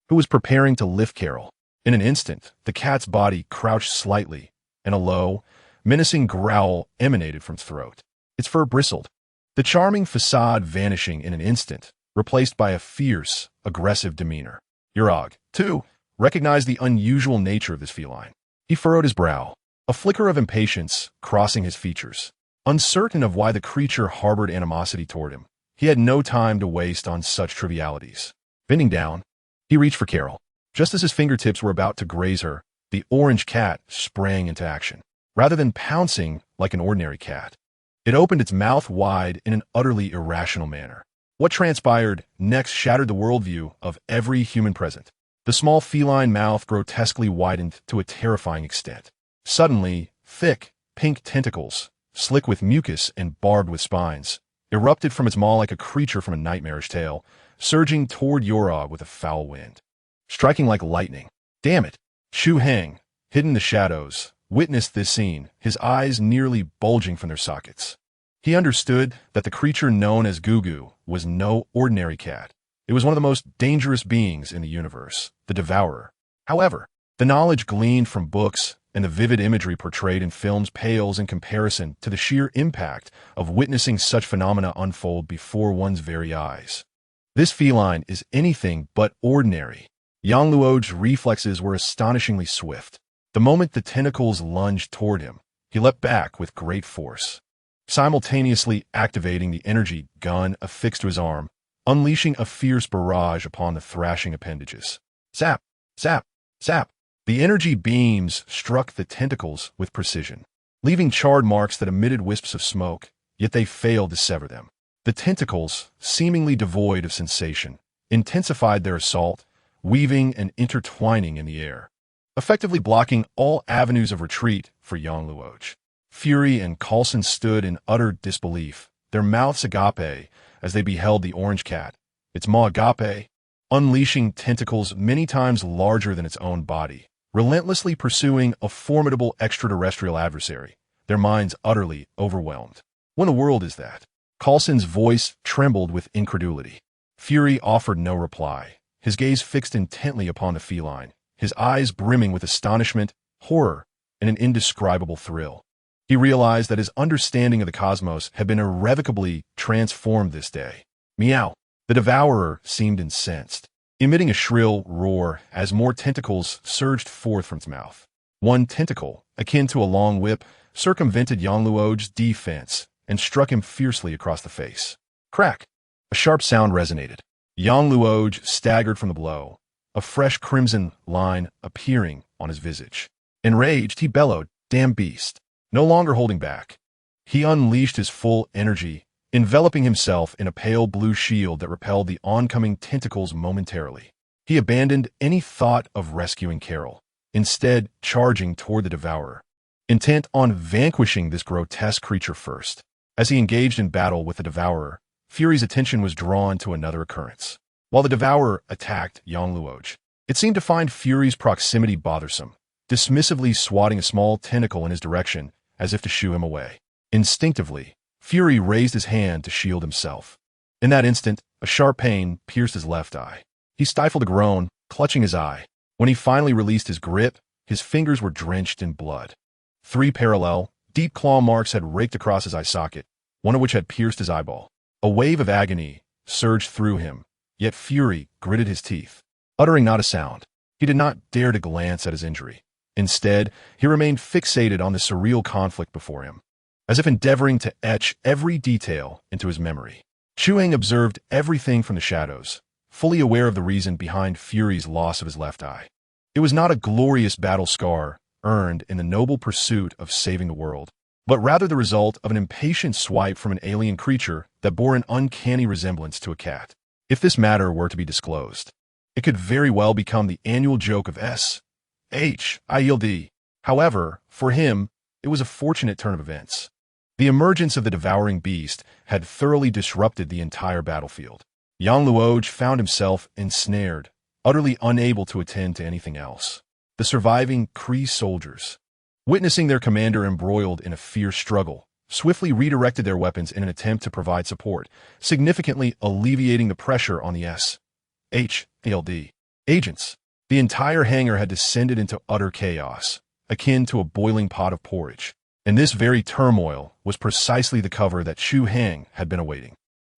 Speaker 1: who was preparing to lift Carol. In an instant, the cat's body crouched slightly, and a low, menacing growl emanated from its throat. Its fur bristled, the charming facade vanishing in an instant, replaced by a fierce, aggressive demeanor. Yorog, too, recognized the unusual nature of this feline. He furrowed his brow, a flicker of impatience crossing his features. Uncertain of why the creature harbored animosity toward him, he had no time to waste on such trivialities. Bending down, he reached for Carol. Just as his fingertips were about to graze her, the orange cat sprang into action. Rather than pouncing like an ordinary cat, it opened its mouth wide in an utterly irrational manner. What transpired next shattered the worldview of every human present. The small feline mouth grotesquely widened to a terrifying extent. Suddenly, thick, pink tentacles, slick with mucus and barbed with spines, erupted from its maw like a creature from a nightmarish tale, surging toward Yorog with a foul wind, striking like lightning. Damn it! Chu Hai, hidden in the shadows, witnessed this scene, his eyes nearly bulging from their sockets. He understood that the creature known as Gugu was no ordinary cat. It was one of the most dangerous beings in the universe, the Devourer. However, the knowledge gleaned from books and the vivid imagery portrayed in films pales in comparison to the sheer impact of witnessing such phenomena unfold before one's very eyes. This feline is anything but ordinary. Yang Luo's reflexes were astonishingly swift. The moment the tentacles lunged toward him, he leapt back with great force, simultaneously activating the energy gun affixed to his arm, unleashing a fierce barrage upon the thrashing appendages. Zap! Zap! Zap! The energy beams struck the tentacles with precision, leaving charred marks that emitted wisps of smoke, yet they failed to sever them. The tentacles, seemingly devoid of sensation, intensified their assault, weaving and intertwining in the air, effectively blocking all avenues of retreat for Yang Luo. Fury and Coulson stood in utter disbelief, their mouths agape as they beheld the orange cat, its maw agape, unleashing tentacles many times larger than its own body, relentlessly pursuing a formidable extraterrestrial adversary, their minds utterly overwhelmed. What in the world is that? Coulson's voice trembled with incredulity. Fury offered no reply, his gaze fixed intently upon the feline, his eyes brimming with astonishment, horror, and an indescribable thrill. He realized that his understanding of the cosmos had been irrevocably transformed this day. Meow! The Devourer seemed incensed, emitting a shrill roar as more tentacles surged forth from its mouth. One tentacle, akin to a long whip, circumvented Yang Luo's defense and struck him fiercely across the face. Crack! A sharp sound resonated. Yang Luo staggered from the blow, a fresh crimson line appearing on his visage. Enraged, he bellowed, "Damn beast!" No longer holding back, he unleashed his full energy, enveloping himself in a pale blue shield that repelled the oncoming tentacles momentarily. He abandoned any thought of rescuing Carol, instead charging toward the Devourer, intent on vanquishing this grotesque creature first. As he engaged in battle with the Devourer, Fury's attention was drawn to another occurrence. While the Devourer attacked Yang Luo, it seemed to find Fury's proximity bothersome, dismissively swatting a small tentacle in his direction as if to shoo him away. Instinctively, Fury raised his hand to shield himself. In that instant, a sharp pain pierced his left eye. He stifled a groan, clutching his eye. When he finally released his grip, his fingers were drenched in blood. 3 parallel, deep claw marks had raked across his eye socket, one of which had pierced his eyeball. A wave of agony surged through him, yet fury gritted his teeth. Uttering not a sound, he did not dare to glance at his injury. Instead, he remained fixated on the surreal conflict before him, as if endeavoring to etch every detail into his memory. Chu Hai observed everything from the shadows, fully aware of the reason behind Fury's loss of his left eye. It was not a glorious battle scar earned in the noble pursuit of saving the world, but rather the result of an impatient swipe from an alien creature that bore an uncanny resemblance to a cat. If this matter were to be disclosed, it could very well become the annual joke of SHIELD. However, for him, it was a fortunate turn of events. The emergence of the devouring beast had thoroughly disrupted the entire battlefield. Yang Luoj found himself ensnared, utterly unable to attend to anything else. The surviving Kree soldiers, witnessing their commander embroiled in a fierce struggle, swiftly redirected their weapons in an attempt to provide support, significantly alleviating the pressure on the SHIELD agents. The entire hangar had descended into utter chaos, akin to a boiling pot of porridge. And this very turmoil was precisely the cover that Chu Hai had been awaiting.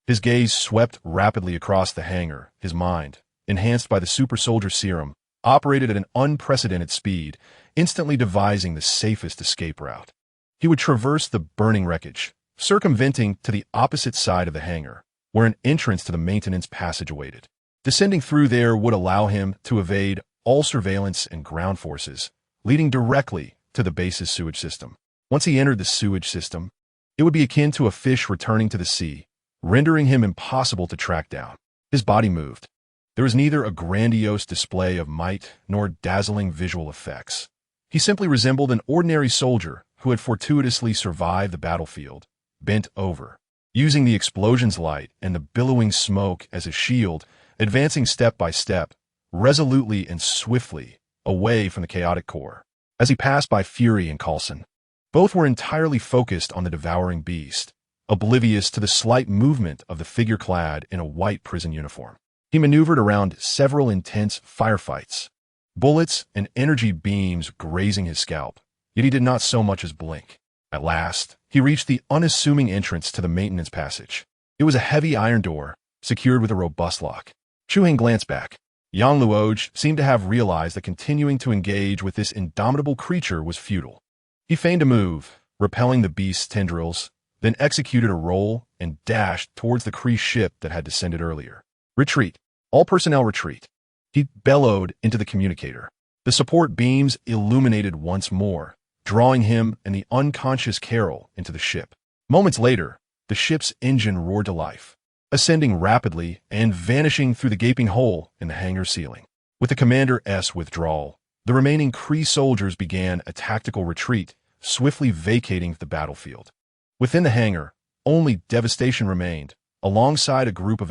Speaker 1: His gaze swept rapidly across the hangar, his mind, enhanced by the super soldier serum, operated at an unprecedented speed, instantly devising the safest escape route. He would traverse the burning wreckage, circumventing to the opposite side of the hangar, where an entrance to the maintenance passage awaited. Descending through there would allow him to evade all surveillance and ground forces, leading directly to the base's sewage system. Once he entered the sewage system, it would be akin to a fish returning to the sea, rendering him impossible to track down. His body moved. There was neither a grandiose display of might nor dazzling visual effects. He simply resembled an ordinary soldier who had fortuitously survived the battlefield, bent over, using the explosion's light and the billowing smoke as a shield, advancing step by step, resolutely and swiftly, away from the chaotic core. As he passed by Fury and Coulson, both were entirely focused on the devouring beast, oblivious to the slight movement of the figure clad in a white prison uniform. He maneuvered around several intense firefights, bullets and energy beams grazing his scalp, yet he did not so much as blink. At last, he reached the unassuming entrance to the maintenance passage. It was a heavy iron door, secured with a robust lock. Chu Hai glanced back. Yang Luoj seemed to have realized that continuing to engage with this indomitable creature was futile. He feigned a move, repelling the beast's tendrils, then executed a roll and dashed towards the Kree ship that had descended earlier. "Retreat. All personnel retreat," he bellowed into the communicator. The support beams illuminated once more, drawing him and the unconscious Carol into the ship. Moments later, the ship's engine roared to life, ascending rapidly and vanishing through the gaping hole in the hangar ceiling. With the commander's withdrawal, the remaining Kree soldiers began a tactical retreat, swiftly vacating the battlefield. Within the hangar, only devastation remained, alongside a group of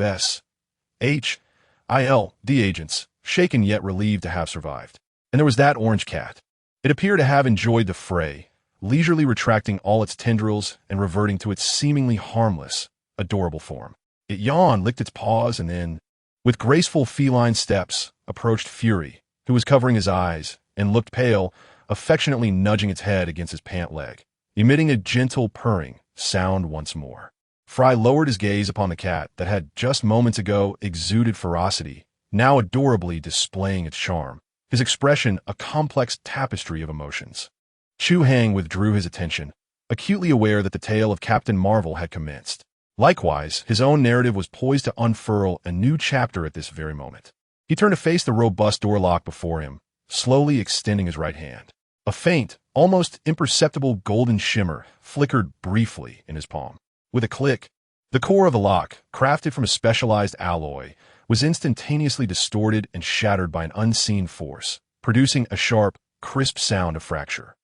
Speaker 1: SHIELD agents, shaken yet relieved to have survived. And there was that orange cat. It appeared to have enjoyed the fray, leisurely retracting all its tendrils and reverting to its seemingly harmless, adorable form. It yawned, licked its paws, and then, with graceful feline steps, approached Fury, who was covering his eyes and looked pale, affectionately nudging its head against his pant leg, emitting a gentle purring sound once more. Fry lowered his gaze upon the cat that had just moments ago exuded ferocity, now adorably displaying its charm, his expression a complex tapestry of emotions. Chu Hai withdrew his attention, acutely aware that the tale of Captain Marvel had commenced. Likewise, his own narrative was poised to unfurl a new chapter at this very moment. He turned to face the robust door lock before him, slowly extending his right hand. A faint, almost imperceptible golden shimmer flickered briefly in his palm. With a click, the core of the lock, crafted from a specialized alloy, was instantaneously distorted and shattered by an unseen force, producing a sharp, crisp sound of fracture.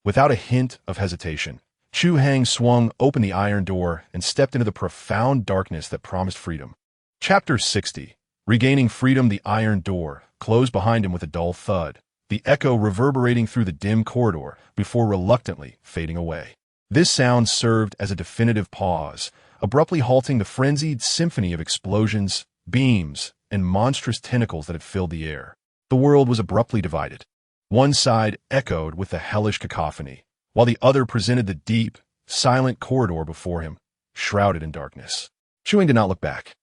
Speaker 1: Without a hint of hesitation, Chu Hai swung open the iron door and stepped into the profound darkness that promised freedom. Chapter 60. Regaining freedom. The iron door closed behind him with a dull thud, the echo reverberating through the dim corridor before reluctantly fading away. This sound served as a definitive pause, abruptly halting the frenzied symphony of explosions, beams, and monstrous tentacles that had filled the air. The world was abruptly divided. One side echoed with the hellish cacophony, while the other presented the deep, silent corridor before him, shrouded in darkness. Chu did not look back.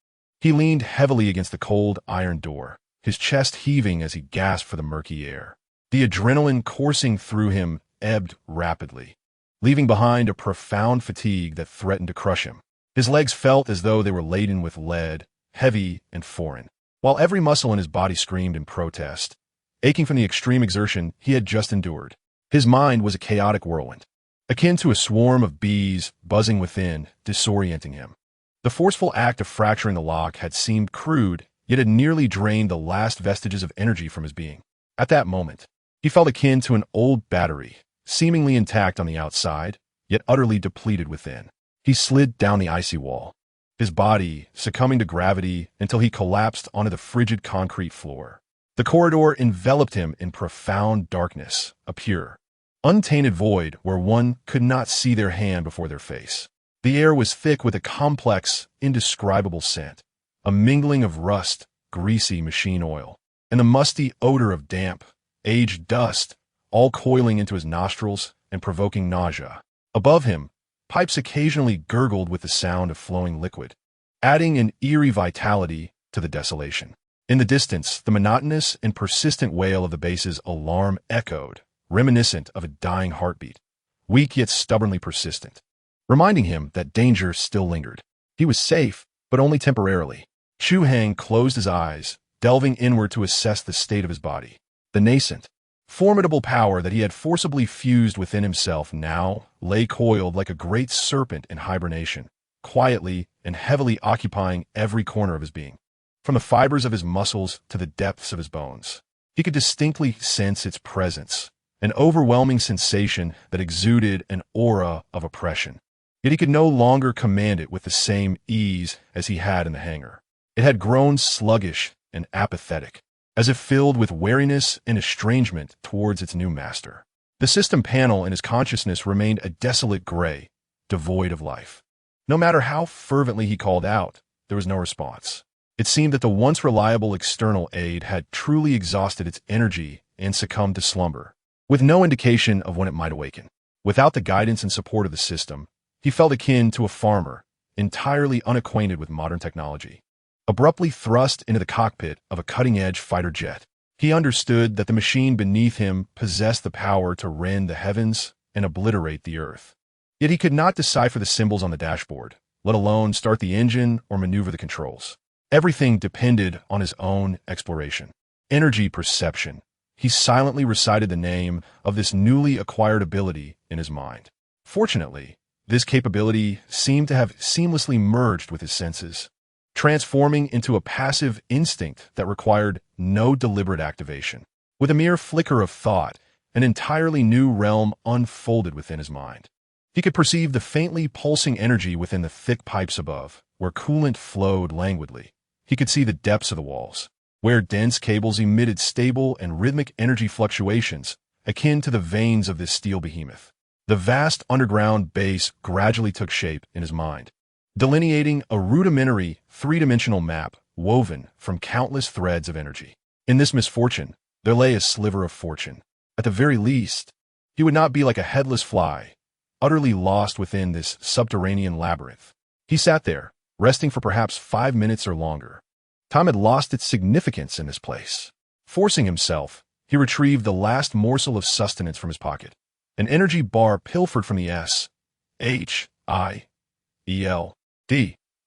Speaker 1: He leaned heavily against the cold iron door, his chest heaving as he gasped for the murky air. The adrenaline coursing through him ebbed rapidly, leaving behind a profound fatigue that threatened to crush him. His legs felt as though they were laden with lead, heavy and foreign, while every muscle in his body screamed in protest, aching from the extreme exertion he had just endured. His mind was a chaotic whirlwind, akin to a swarm of bees buzzing within, disorienting him. The forceful act of fracturing the lock had seemed crude, yet had nearly drained the last vestiges of energy from his being. At that moment, he felt akin to an old battery, seemingly intact on the outside, yet utterly depleted within. He slid down the icy wall, his body succumbing to gravity until he collapsed onto the frigid concrete floor. The corridor enveloped him in profound darkness, a pure, untainted void where one could not see their hand before their face. The air was thick with a complex, indescribable scent, a mingling of rust, greasy machine oil, and the musty odor of damp, aged dust, all coiling into his nostrils and provoking nausea. Above him, pipes occasionally gurgled with the sound of flowing liquid, adding an eerie vitality to the desolation. In the distance, the monotonous and persistent wail of the bass's alarm echoed, reminiscent of a dying heartbeat, weak yet stubbornly persistent, reminding him that danger still lingered. He was safe, but only temporarily. Chu Hai closed his eyes, delving inward to assess the state of his body. The nascent, formidable power that he had forcibly fused within himself now lay coiled like a great serpent in hibernation, quietly and heavily occupying every corner of his being. From the fibers of his muscles to the depths of his bones, he could distinctly sense its presence, an overwhelming sensation that exuded an aura of oppression. Yet he could no longer command it with the same ease as he had in the hangar. It had grown sluggish and apathetic, as if filled with wariness and estrangement towards its new master. The system panel in his consciousness remained a desolate gray, devoid of life. No matter how fervently he called out, there was no response. It seemed that the once reliable external aid had truly exhausted its energy and succumbed to slumber, with no indication of when it might awaken. Without the guidance and support of the system, he felt akin to a farmer, entirely unacquainted with modern technology, abruptly thrust into the cockpit of a cutting-edge fighter jet. He understood that the machine beneath him possessed the power to rend the heavens and obliterate the earth. Yet he could not decipher the symbols on the dashboard, let alone start the engine or maneuver the controls. Everything depended on his own exploration. Energy perception. He silently recited the name of this newly acquired ability in his mind. Fortunately, this capability seemed to have seamlessly merged with his senses, transforming into a passive instinct that required no deliberate activation. With a mere flicker of thought, an entirely new realm unfolded within his mind. He could perceive the faintly pulsing energy within the thick pipes above, where coolant flowed languidly. He could see the depths of the walls, where dense cables emitted stable and rhythmic energy fluctuations, akin to the veins of this steel behemoth. The vast underground base gradually took shape in his mind, delineating a rudimentary, three-dimensional map woven from countless threads of energy. In this misfortune, there lay a sliver of fortune. At the very least, he would not be like a headless fly, utterly lost within this subterranean labyrinth. He sat there, resting for perhaps 5 minutes or longer. Time had lost its significance in this place. Forcing himself, he retrieved the last morsel of sustenance from his pocket, an energy bar pilfered from the S.H.I.E.L.D.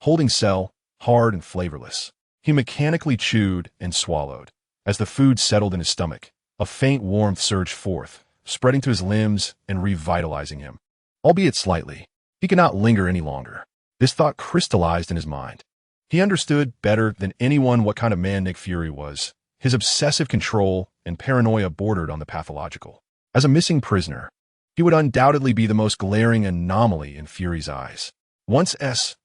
Speaker 1: holding cell, hard and flavorless. He mechanically chewed and swallowed. As the food settled in his stomach, a faint warmth surged forth, spreading to his limbs and revitalizing him. Albeit slightly, he could not linger any longer. This thought crystallized in his mind. He understood better than anyone what kind of man Nick Fury was. His obsessive control and paranoia bordered on the pathological. As a missing prisoner, he would undoubtedly be the most glaring anomaly in Fury's eyes. Once S.H.I.E.L.D.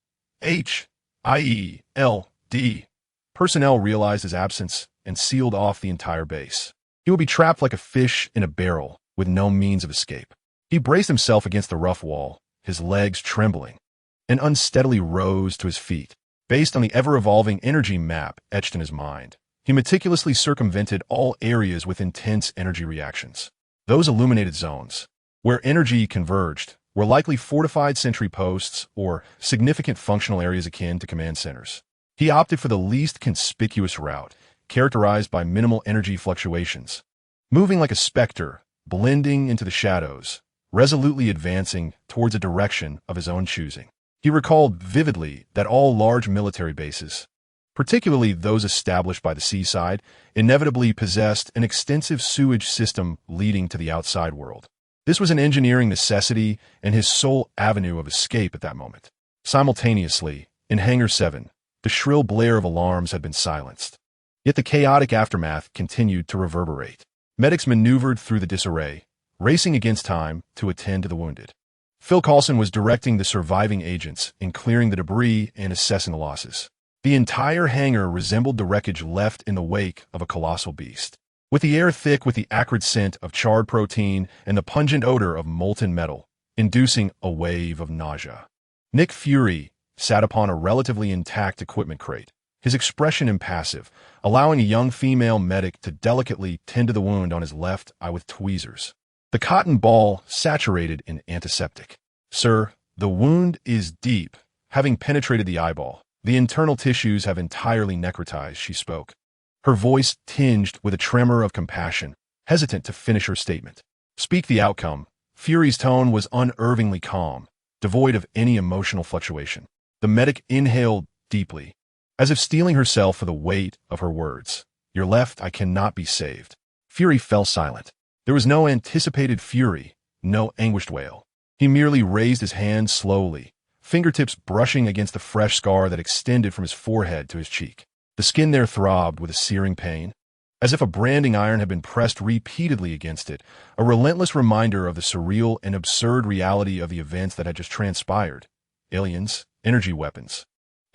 Speaker 1: personnel realized his absence and sealed off the entire base, he would be trapped like a fish in a barrel with no means of escape. He braced himself against the rough wall, his legs trembling, and unsteadily rose to his feet. Based on the ever-evolving energy map etched in his mind, he meticulously circumvented all areas with intense energy reactions. Those illuminated zones, where energy converged, were likely fortified sentry posts or significant functional areas akin to command centers. He opted for the least conspicuous route, characterized by minimal energy fluctuations, moving like a specter, blending into the shadows, resolutely advancing towards a direction of his own choosing. He recalled vividly that all large military bases, particularly those established by the seaside, inevitably possessed an extensive sewage system leading to the outside world. This was an engineering necessity and his sole avenue of escape at that moment. Simultaneously, in Hangar 7, the shrill blare of alarms had been silenced. Yet the chaotic aftermath continued to reverberate. Medics maneuvered through the disarray, racing against time to attend to the wounded. Phil Coulson was directing the surviving agents in clearing the debris and assessing the losses. The entire hangar resembled the wreckage left in the wake of a colossal beast. With the air thick with the acrid scent of charred protein and the pungent odor of molten metal, inducing a wave of nausea. Nick Fury sat upon a relatively intact equipment crate, his expression impassive, allowing a young female medic to delicately tend to the wound on his left eye with tweezers. The cotton ball saturated in antiseptic. "Sir, the wound is deep, having penetrated the eyeball. The internal tissues have entirely necrotized," she spoke, her voice tinged with a tremor of compassion, hesitant to finish her statement. "Speak the outcome." Fury's tone was unervingly calm, devoid of any emotional fluctuation. The medic inhaled deeply, as if steeling herself for the weight of her words. "Your left eye cannot be saved." Fury fell silent. There was no anticipated fury, no anguished wail. He merely raised his hand slowly, fingertips brushing against the fresh scar that extended from his forehead to his cheek. The skin there throbbed with a searing pain, as if a branding iron had been pressed repeatedly against it, a relentless reminder of the surreal and absurd reality of the events that had just transpired. Aliens, energy weapons,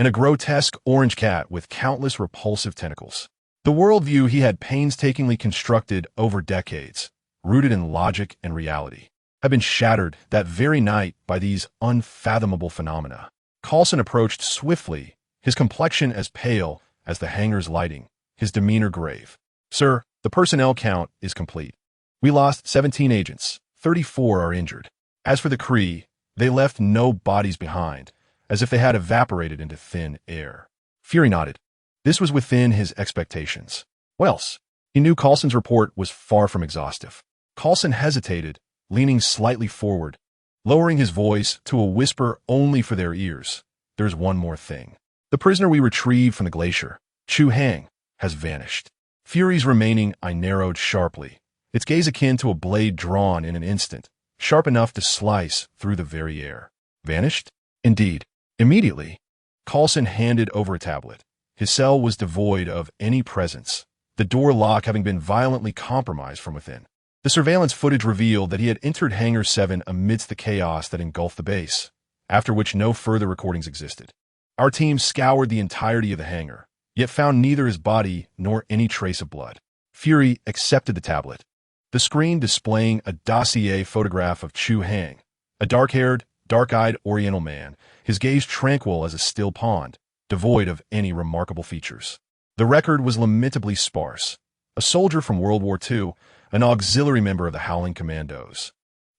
Speaker 1: and a grotesque orange cat with countless repulsive tentacles. The worldview he had painstakingly constructed over decades, rooted in logic and reality, had been shattered that very night by these unfathomable phenomena. Coulson approached swiftly, his complexion as pale as the hangar's lighting, his demeanor grave. "Sir, the personnel count is complete. We lost 17 agents, 34 are injured. As for the Kree, they left no bodies behind, as if they had evaporated into thin air." Fury nodded. This was within his expectations. What else? He knew Coulson's report was far from exhaustive. Coulson hesitated, leaning slightly forward, lowering his voice to a whisper only for their ears. "There's one more thing. The prisoner we retrieved from the glacier, Chu Hai, has vanished." Fury's remaining eye narrowed sharply, its gaze akin to a blade drawn in an instant, sharp enough to slice through the very air. Vanished? Indeed. Immediately, Coulson handed over a tablet. His cell was devoid of any presence, the door lock having been violently compromised from within. The surveillance footage revealed that he had entered Hangar 7 amidst the chaos that engulfed the base, after which no further recordings existed. Our team scoured the entirety of the hangar, yet found neither his body nor any trace of blood. Fury accepted the tablet, the screen displaying a dossier photograph of Chu Hai, a dark-haired, dark-eyed Oriental man, his gaze tranquil as a still pond, devoid of any remarkable features. The record was lamentably sparse. A soldier from World War II, an auxiliary member of the Howling Commandos,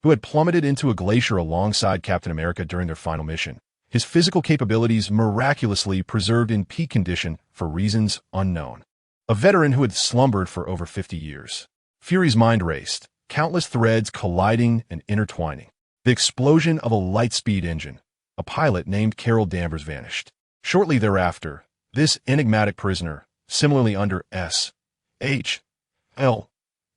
Speaker 1: who had plummeted into a glacier alongside Captain America during their final mission, his physical capabilities miraculously preserved in peak condition for reasons unknown. A veteran who had slumbered for over 50 years. Fury's mind raced, countless threads colliding and intertwining. The explosion of a light-speed engine. A pilot named Carol Danvers vanished. Shortly thereafter, this enigmatic prisoner, similarly under S, H, L,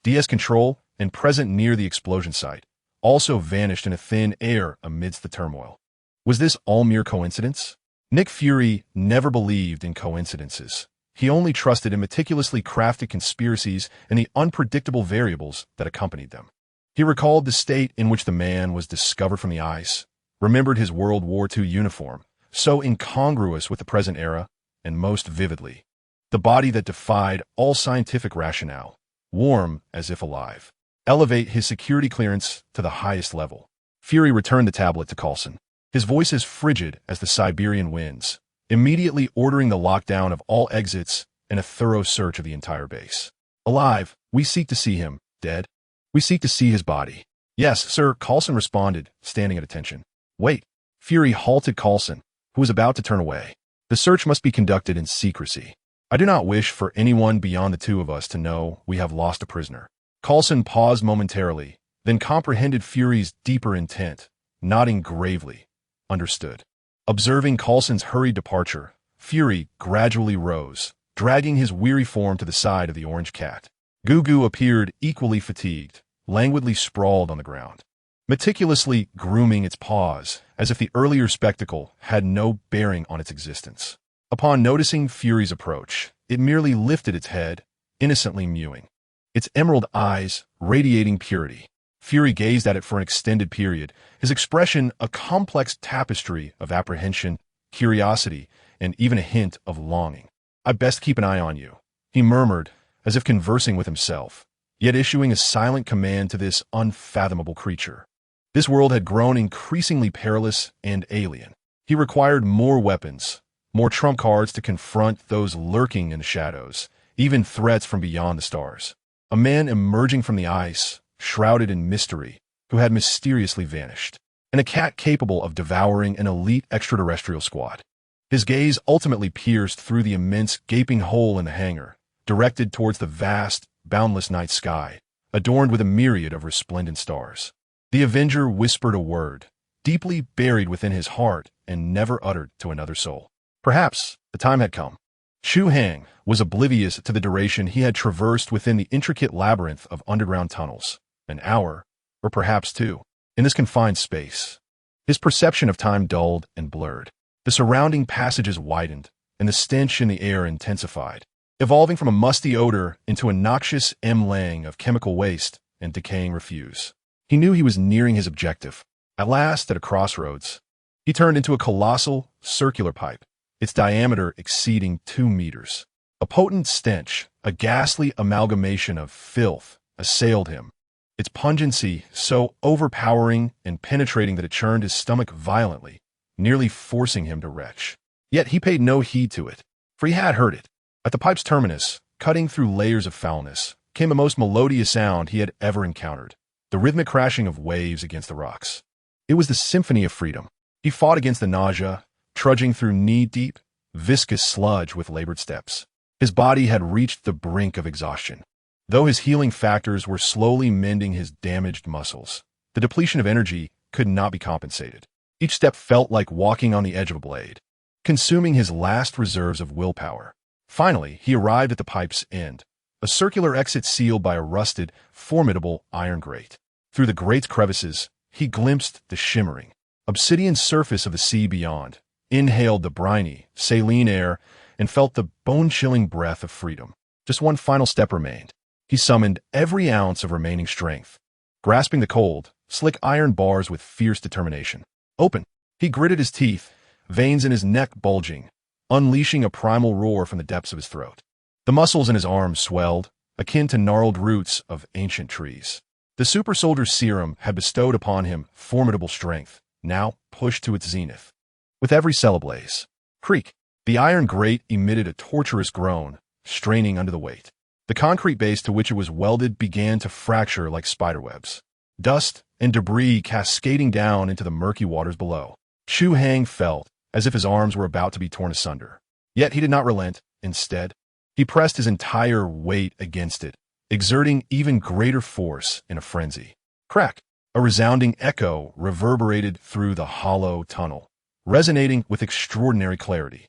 Speaker 1: DS control and present near the explosion site, also vanished in a thin air amidst the turmoil. Was this all mere coincidence? Nick Fury never believed in coincidences. He only trusted in meticulously crafted conspiracies and the unpredictable variables that accompanied them. He recalled the state in which the man was discovered from the ice, remembered his World War II uniform, so incongruous with the present era, and most vividly, the body that defied all scientific rationale, warm as if alive. Elevate his security clearance to the highest level. Fury returned the tablet to Coulson, his voice as frigid as the Siberian winds, immediately ordering the lockdown of all exits and a thorough search of the entire base. "Alive, we seek to see him. Dead, we seek to see his body." Yes, sir, Coulson responded, standing at attention. Wait. Fury halted Coulson, who was about to turn away. The search must be conducted in secrecy. I do not wish for anyone beyond the two of us to know we have lost a prisoner. Coulson paused momentarily, then comprehended Fury's deeper intent, nodding gravely. Understood. Observing Coulson's hurried departure, Fury gradually rose, dragging his weary form to the side of the orange cat. Gugu appeared equally fatigued, languidly sprawled on the ground, meticulously grooming its paws, as if the earlier spectacle had no bearing on its existence. Upon noticing Fury's approach, it merely lifted its head, innocently mewing, its emerald eyes radiating purity. Fury gazed at it for an extended period, his expression a complex tapestry of apprehension, curiosity, and even a hint of longing. I best keep an eye on you, he murmured, as if conversing with himself, yet issuing a silent command to this unfathomable creature. This world had grown increasingly perilous and alien. He required more weapons, more trump cards to confront those lurking in the shadows, even threats from beyond the stars. A man emerging from the ice, shrouded in mystery, who had mysteriously vanished, and a cat capable of devouring an elite extraterrestrial squad. His gaze ultimately pierced through the immense gaping hole in the hangar, directed towards the vast, boundless night sky, adorned with a myriad of resplendent stars. The Avenger whispered a word, deeply buried within his heart and never uttered to another soul. Perhaps the time had come. Chu Hai was oblivious to the duration he had traversed within the intricate labyrinth of underground tunnels, an hour, or perhaps two, in this confined space. His perception of time dulled and blurred. The surrounding passages widened, and the stench in the air intensified, evolving from a musty odor into a noxious mlang of chemical waste and decaying refuse. He knew he was nearing his objective. At last, at a crossroads, he turned into a colossal, circular pipe, its diameter exceeding 2 meters. A potent stench, a ghastly amalgamation of filth, assailed him, its pungency so overpowering and penetrating that it churned his stomach violently, nearly forcing him to retch. Yet he paid no heed to it, for he had heard it. At the pipe's terminus, cutting through layers of foulness, came the most melodious sound he had ever encountered, the rhythmic crashing of waves against the rocks. It was the symphony of freedom. He fought against the nausea, trudging through knee-deep, viscous sludge with labored steps. His body had reached the brink of exhaustion. Though his healing factors were slowly mending his damaged muscles, the depletion of energy could not be compensated. Each step felt like walking on the edge of a blade, consuming his last reserves of willpower. Finally, he arrived at the pipe's end, a circular exit sealed by a rusted, formidable iron grate. Through the grate's crevices, he glimpsed the shimmering, obsidian surface of the sea beyond, inhaled the briny, saline air, and felt the bone-chilling breath of freedom. Just one final step remained. He summoned every ounce of remaining strength, grasping the cold, slick iron bars with fierce determination. Open! He gritted his teeth, veins in his neck bulging, unleashing a primal roar from the depths of his throat. The muscles in his arms swelled, akin to gnarled roots of ancient trees. The super soldier's serum had bestowed upon him formidable strength, now pushed to its zenith. With every cell ablaze, creak, the iron grate emitted a torturous groan, straining under the weight. The concrete base to which it was welded began to fracture like spiderwebs. Dust and debris cascading down into the murky waters below. Chu Hai felt as if his arms were about to be torn asunder. Yet he did not relent. Instead, he pressed his entire weight against it, exerting even greater force in a frenzy. Crack! A resounding echo reverberated through the hollow tunnel, resonating with extraordinary clarity.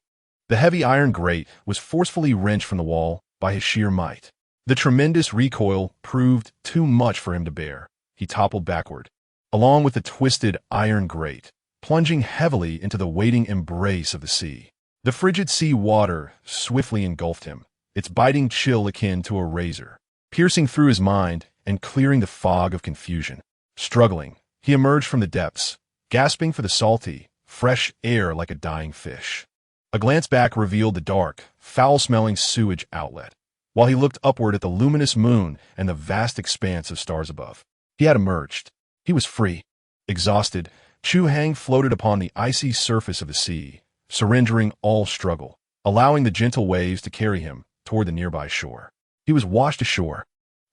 Speaker 1: The heavy iron grate was forcefully wrenched from the wall by his sheer might. The tremendous recoil proved too much for him to bear. He toppled backward, along with the twisted iron grate, plunging heavily into the waiting embrace of the sea. The frigid sea water swiftly engulfed him, its biting chill akin to a razor, piercing through his mind and clearing the fog of confusion. Struggling, he emerged from the depths, gasping for the salty, fresh air like a dying fish. A glance back revealed the dark, foul-smelling sewage outlet, while he looked upward at the luminous moon and the vast expanse of stars above. He had emerged. He was free. Exhausted, Chu Hai floated upon the icy surface of the sea, surrendering all struggle, allowing the gentle waves to carry him toward the nearby shore. He was washed ashore.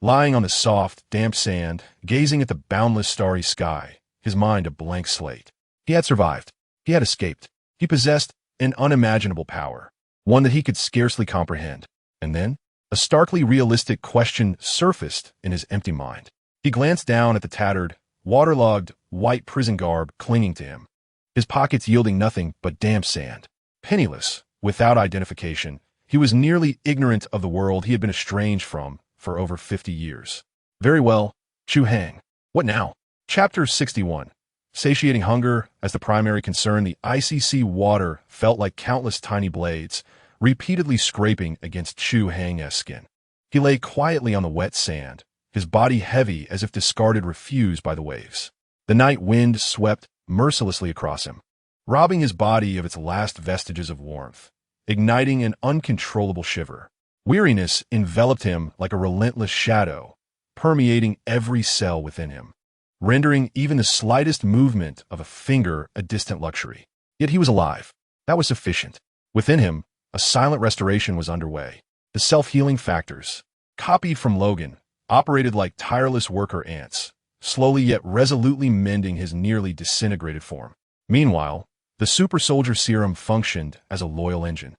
Speaker 1: Lying on the soft, damp sand, gazing at the boundless starry sky, his mind a blank slate. He had survived. He had escaped. He possessed an unimaginable power, one that he could scarcely comprehend. And then, a starkly realistic question surfaced in his empty mind. He glanced down at the tattered, waterlogged, white prison garb clinging to him, his pockets yielding nothing but damp sand. Penniless, without identification, he was nearly ignorant of the world he had been estranged from for over 50 years. Very well, Chu Hai. What now? Chapter 61. Satiating hunger as the primary concern, the icy sea water felt like countless tiny blades, repeatedly scraping against Chu Hai's skin. He lay quietly on the wet sand, his body heavy as if discarded refuse by the waves. The night wind swept mercilessly across him, robbing his body of its last vestiges of warmth, igniting an uncontrollable shiver. Weariness enveloped him like a relentless shadow, permeating every cell within him, rendering even the slightest movement of a finger a distant luxury. Yet he was alive. That was sufficient. Within him, a silent restoration was underway. The self-healing factors, copied from Logan, operated like tireless worker ants, slowly yet resolutely mending his nearly disintegrated form. Meanwhile, the super soldier serum functioned as a loyal engine,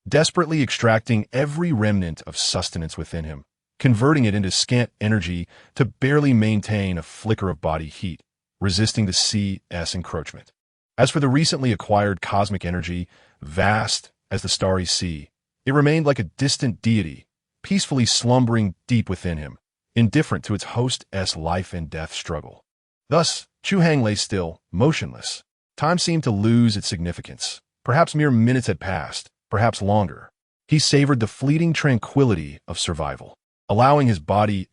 Speaker 1: desperately extracting every remnant of sustenance within him, converting it into scant energy to barely maintain a flicker of body heat, resisting the CS encroachment. As for the recently acquired cosmic energy, vast as the starry sea, it remained like a distant deity, peacefully slumbering deep within him, indifferent to its host's life and death struggle. Thus, Chu Hai lay still, motionless. Time seemed to lose its significance. Perhaps mere minutes had passed, perhaps longer. He savored the fleeting tranquility of survival, allowing his body's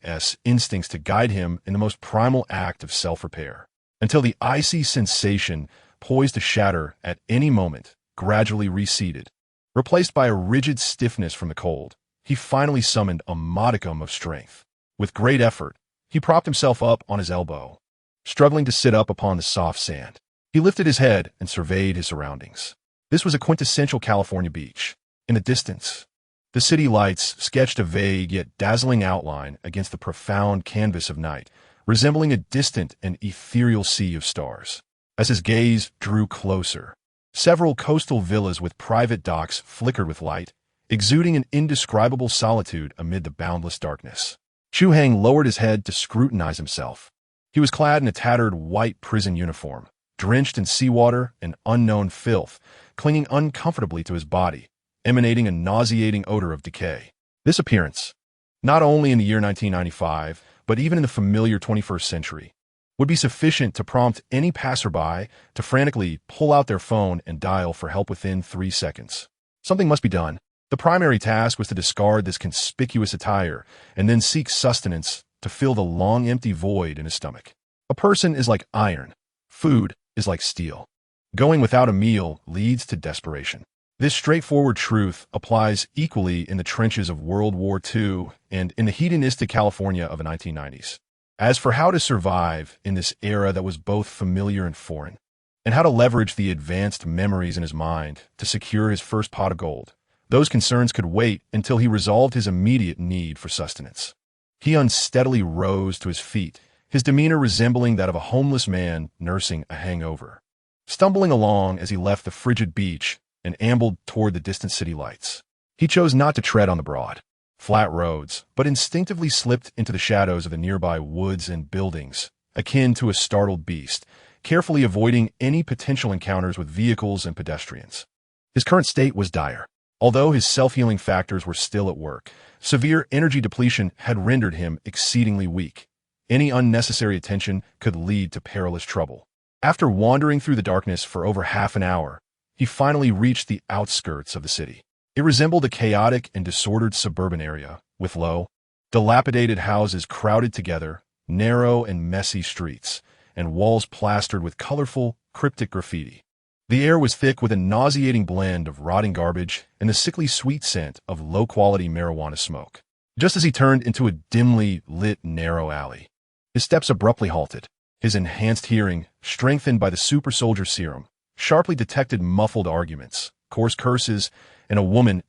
Speaker 1: instincts to guide him in the most primal act of self-repair, until the icy sensation, poised to shatter at any moment, gradually receded. Replaced by a rigid stiffness from the cold, he finally summoned a modicum of strength. With great effort, he propped himself up on his elbow, struggling to sit up upon the soft sand. He lifted his head and surveyed his surroundings. This was a quintessential California beach. In the distance, the city lights sketched a vague yet dazzling outline against the profound canvas of night, resembling a distant and ethereal sea of stars. As his gaze drew closer, several coastal villas with private docks flickered with light, exuding an indescribable solitude amid the boundless darkness. Chu Hai lowered his head to scrutinize himself. He was clad in a tattered white prison uniform, drenched in seawater and unknown filth, clinging uncomfortably to his body, emanating a nauseating odor of decay. This appearance, not only in the year 1995, but even in the familiar 21st century, would be sufficient to prompt any passerby to frantically pull out their phone and dial for help within 3 seconds. Something must be done. The primary task was to discard this conspicuous attire and then seek sustenance to fill the long empty void in his stomach. A person is like iron. Food is like steel. Going without a meal leads to desperation. This straightforward truth applies equally in the trenches of World War II and in the hedonistic California of the 1990s. As for how to survive in this era that was both familiar and foreign, and how to leverage the advanced memories in his mind to secure his first pot of gold, those concerns could wait until he resolved his immediate need for sustenance. He unsteadily rose to his feet, his demeanor resembling that of a homeless man nursing a hangover, stumbling along as he left the frigid beach and ambled toward the distant city lights. He chose not to tread on the broad, flat roads, but instinctively slipped into the shadows of the nearby woods and buildings, akin to a startled beast, carefully avoiding any potential encounters with vehicles and pedestrians. His current state was dire. Although his self-healing factors were still at work, severe energy depletion had rendered him exceedingly weak. Any unnecessary attention could lead to perilous trouble. After wandering through the darkness for over half an hour, he finally reached the outskirts of the city. It resembled a chaotic and disordered suburban area, with low, dilapidated houses crowded together, narrow and messy streets, and walls plastered with colorful, cryptic graffiti. The air was thick with a nauseating blend of rotting garbage and the sickly sweet scent of low-quality marijuana smoke. Just as he turned into a dimly lit narrow alley, his steps abruptly halted. His enhanced hearing, strengthened by the super soldier serum, sharply detected muffled arguments, coarse curses, and a woman's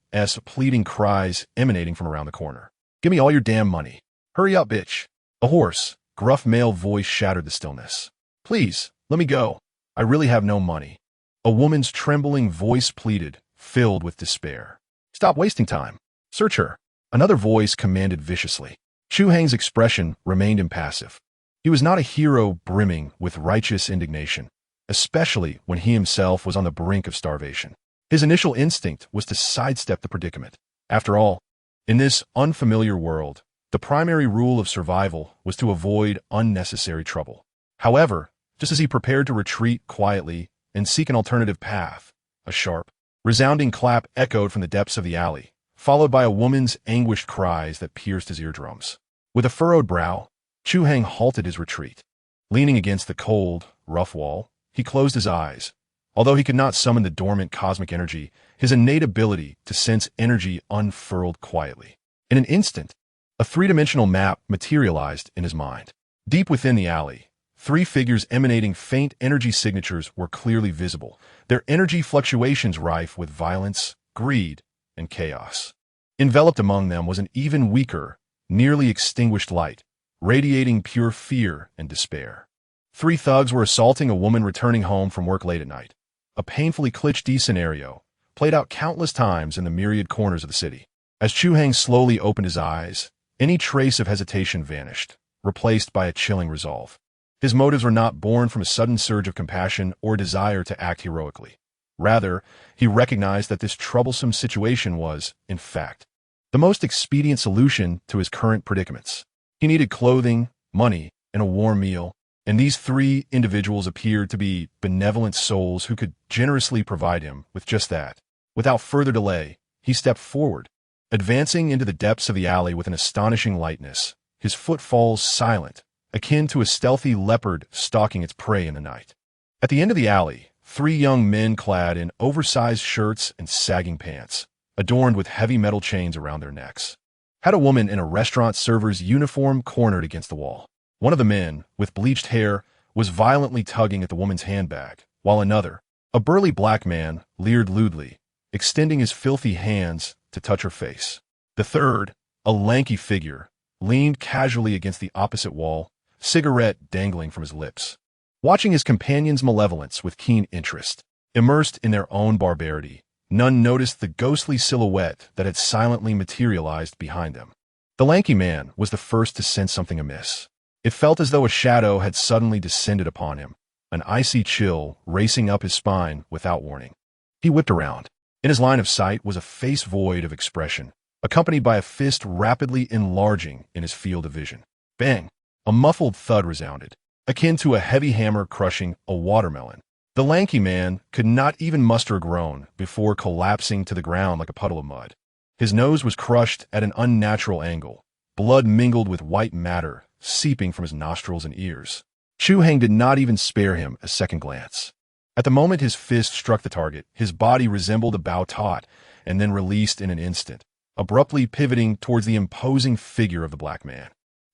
Speaker 1: pleading cries emanating from around the corner. "Give me all your damn money. Hurry up, bitch. A hoarse, gruff male voice shattered the stillness. Please, let me go. I really have no money. A woman's trembling voice pleaded, filled with despair. Stop wasting time. Search her. Another voice commanded viciously. Chu Hai's expression remained impassive. He was not a hero brimming with righteous indignation, especially when he himself was on the brink of starvation. His initial instinct was to sidestep the predicament. After all, in this unfamiliar world, the primary rule of survival was to avoid unnecessary trouble. However, just as he prepared to retreat quietly and seek an alternative path, a sharp, resounding clap echoed from the depths of the alley, followed by a woman's anguished cries that pierced his eardrums. With a furrowed brow, Chu Hai halted his retreat. Leaning against the cold, rough wall, he closed his eyes. Although he could not summon the dormant cosmic energy, his innate ability to sense energy unfurled quietly. In an instant, a three-dimensional map materialized in his mind. Deep within the alley, three figures emanating faint energy signatures were clearly visible, their energy fluctuations rife with violence, greed, and chaos. Enveloped among them was an even weaker, nearly extinguished light, radiating pure fear and despair. Three thugs were assaulting a woman returning home from work late at night. A painfully cliché scenario, played out countless times in the myriad corners of the city. As Chu Hai slowly opened his eyes, any trace of hesitation vanished, replaced by a chilling resolve. His motives were not born from a sudden surge of compassion or desire to act heroically. Rather, he recognized that this troublesome situation was, in fact, the most expedient solution to his current predicaments. He needed clothing, money, and a warm meal, and these three individuals appeared to be benevolent souls who could generously provide him with just that. Without further delay, he stepped forward, advancing into the depths of the alley with an astonishing lightness, his footfalls silent, akin to a stealthy leopard stalking its prey in the night. At the end of the alley, three young men clad in oversized shirts and sagging pants, adorned with heavy metal chains around their necks, had a woman in a restaurant server's uniform cornered against the wall. One of the men, with bleached hair, was violently tugging at the woman's handbag, while another, a burly black man, leered lewdly, extending his filthy hands to touch her face. The third, a lanky figure, leaned casually against the opposite wall, cigarette dangling from his lips, watching his companion's malevolence with keen interest. Immersed in their own barbarity, none noticed the ghostly silhouette that had silently materialized behind them. The lanky man was the first to sense something amiss. It felt as though a shadow had suddenly descended upon him, an icy chill racing up his spine without warning. He whipped around. In his line of sight was a face void of expression, accompanied by a fist rapidly enlarging in his field of vision. Bang! A muffled thud resounded, akin to a heavy hammer crushing a watermelon. The lanky man could not even muster a groan before collapsing to the ground like a puddle of mud. His nose was crushed at an unnatural angle, blood mingled with white matter seeping from his nostrils and ears. Chu Hai did not even spare him a second glance. At the moment his fist struck the target, his body resembled a bow taut and then released in an instant, abruptly pivoting towards the imposing figure of the black man.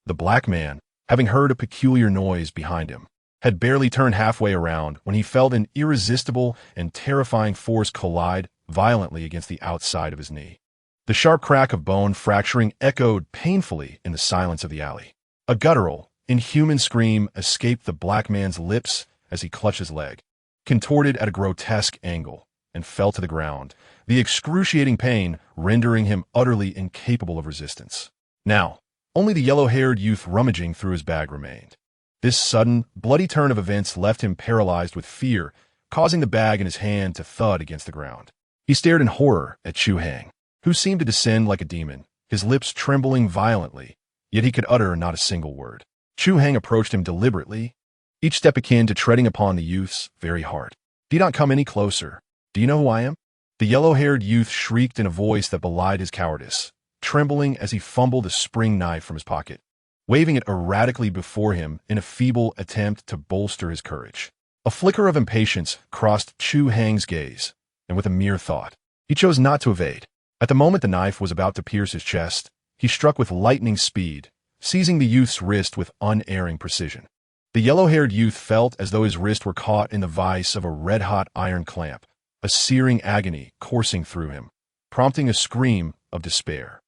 Speaker 1: The black man, having heard a peculiar noise behind him, had barely turned halfway around when he felt an irresistible and terrifying force collide violently against the outside of his knee. The sharp crack of bone fracturing echoed painfully in the silence of the alley. A guttural, inhuman scream escaped the black man's lips as he clutched his leg, contorted at a grotesque angle, and fell to the ground, the excruciating pain rendering him utterly incapable of resistance. Now, only the yellow-haired youth rummaging through his bag remained. This sudden, bloody turn of events left him paralyzed with fear, causing the bag in his hand to thud against the ground. He stared in horror at Chu Hai, who seemed to descend like a demon, his lips trembling violently, yet he could utter not a single word. Chu Hai approached him deliberately, each step akin to treading upon the youth's very heart. "Do not come any closer. Do you know who I am?" The yellow-haired youth shrieked in a voice that belied his cowardice, trembling as he fumbled a spring knife from his pocket, waving it erratically before him in a feeble attempt to bolster his courage. A flicker of impatience crossed Chu Hai's gaze, and with a mere thought, he chose not to evade. At the moment the knife was about to pierce his chest, he struck with lightning speed, seizing the youth's wrist with unerring precision. The yellow-haired youth felt as though his wrist were caught in the vice of a red-hot iron clamp, a searing agony coursing through him, prompting a scream of despair.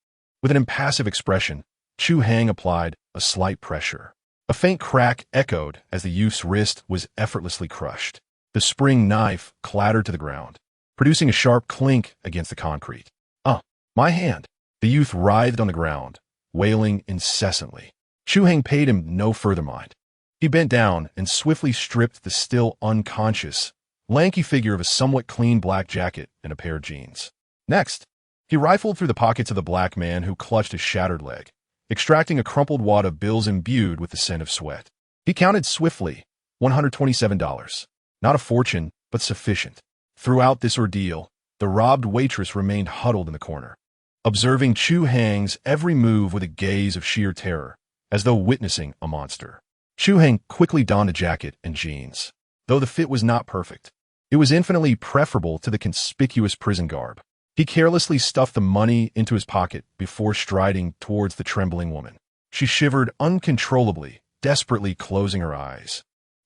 Speaker 1: With an impassive expression, Chu Hai applied a slight pressure. A faint crack echoed as the youth's wrist was effortlessly crushed. The spring knife clattered to the ground, producing a sharp clink against the concrete. My hand! The youth writhed on the ground, wailing incessantly. Chu Hai paid him no further mind. He bent down and swiftly stripped the still unconscious, lanky figure of a somewhat clean black jacket and a pair of jeans. Next, he rifled through the pockets of the black man who clutched his shattered leg, extracting a crumpled wad of bills imbued with the scent of sweat. He counted swiftly, $127. Not a fortune, but sufficient. Throughout this ordeal, the robbed waitress remained huddled in the corner, observing Chu Hai's every move with a gaze of sheer terror, as though witnessing a monster. Chu Hai quickly donned a jacket and jeans. Though the fit was not perfect, it was infinitely preferable to the conspicuous prison garb. He carelessly stuffed the money into his pocket before striding towards the trembling woman. She shivered uncontrollably, desperately closing her eyes,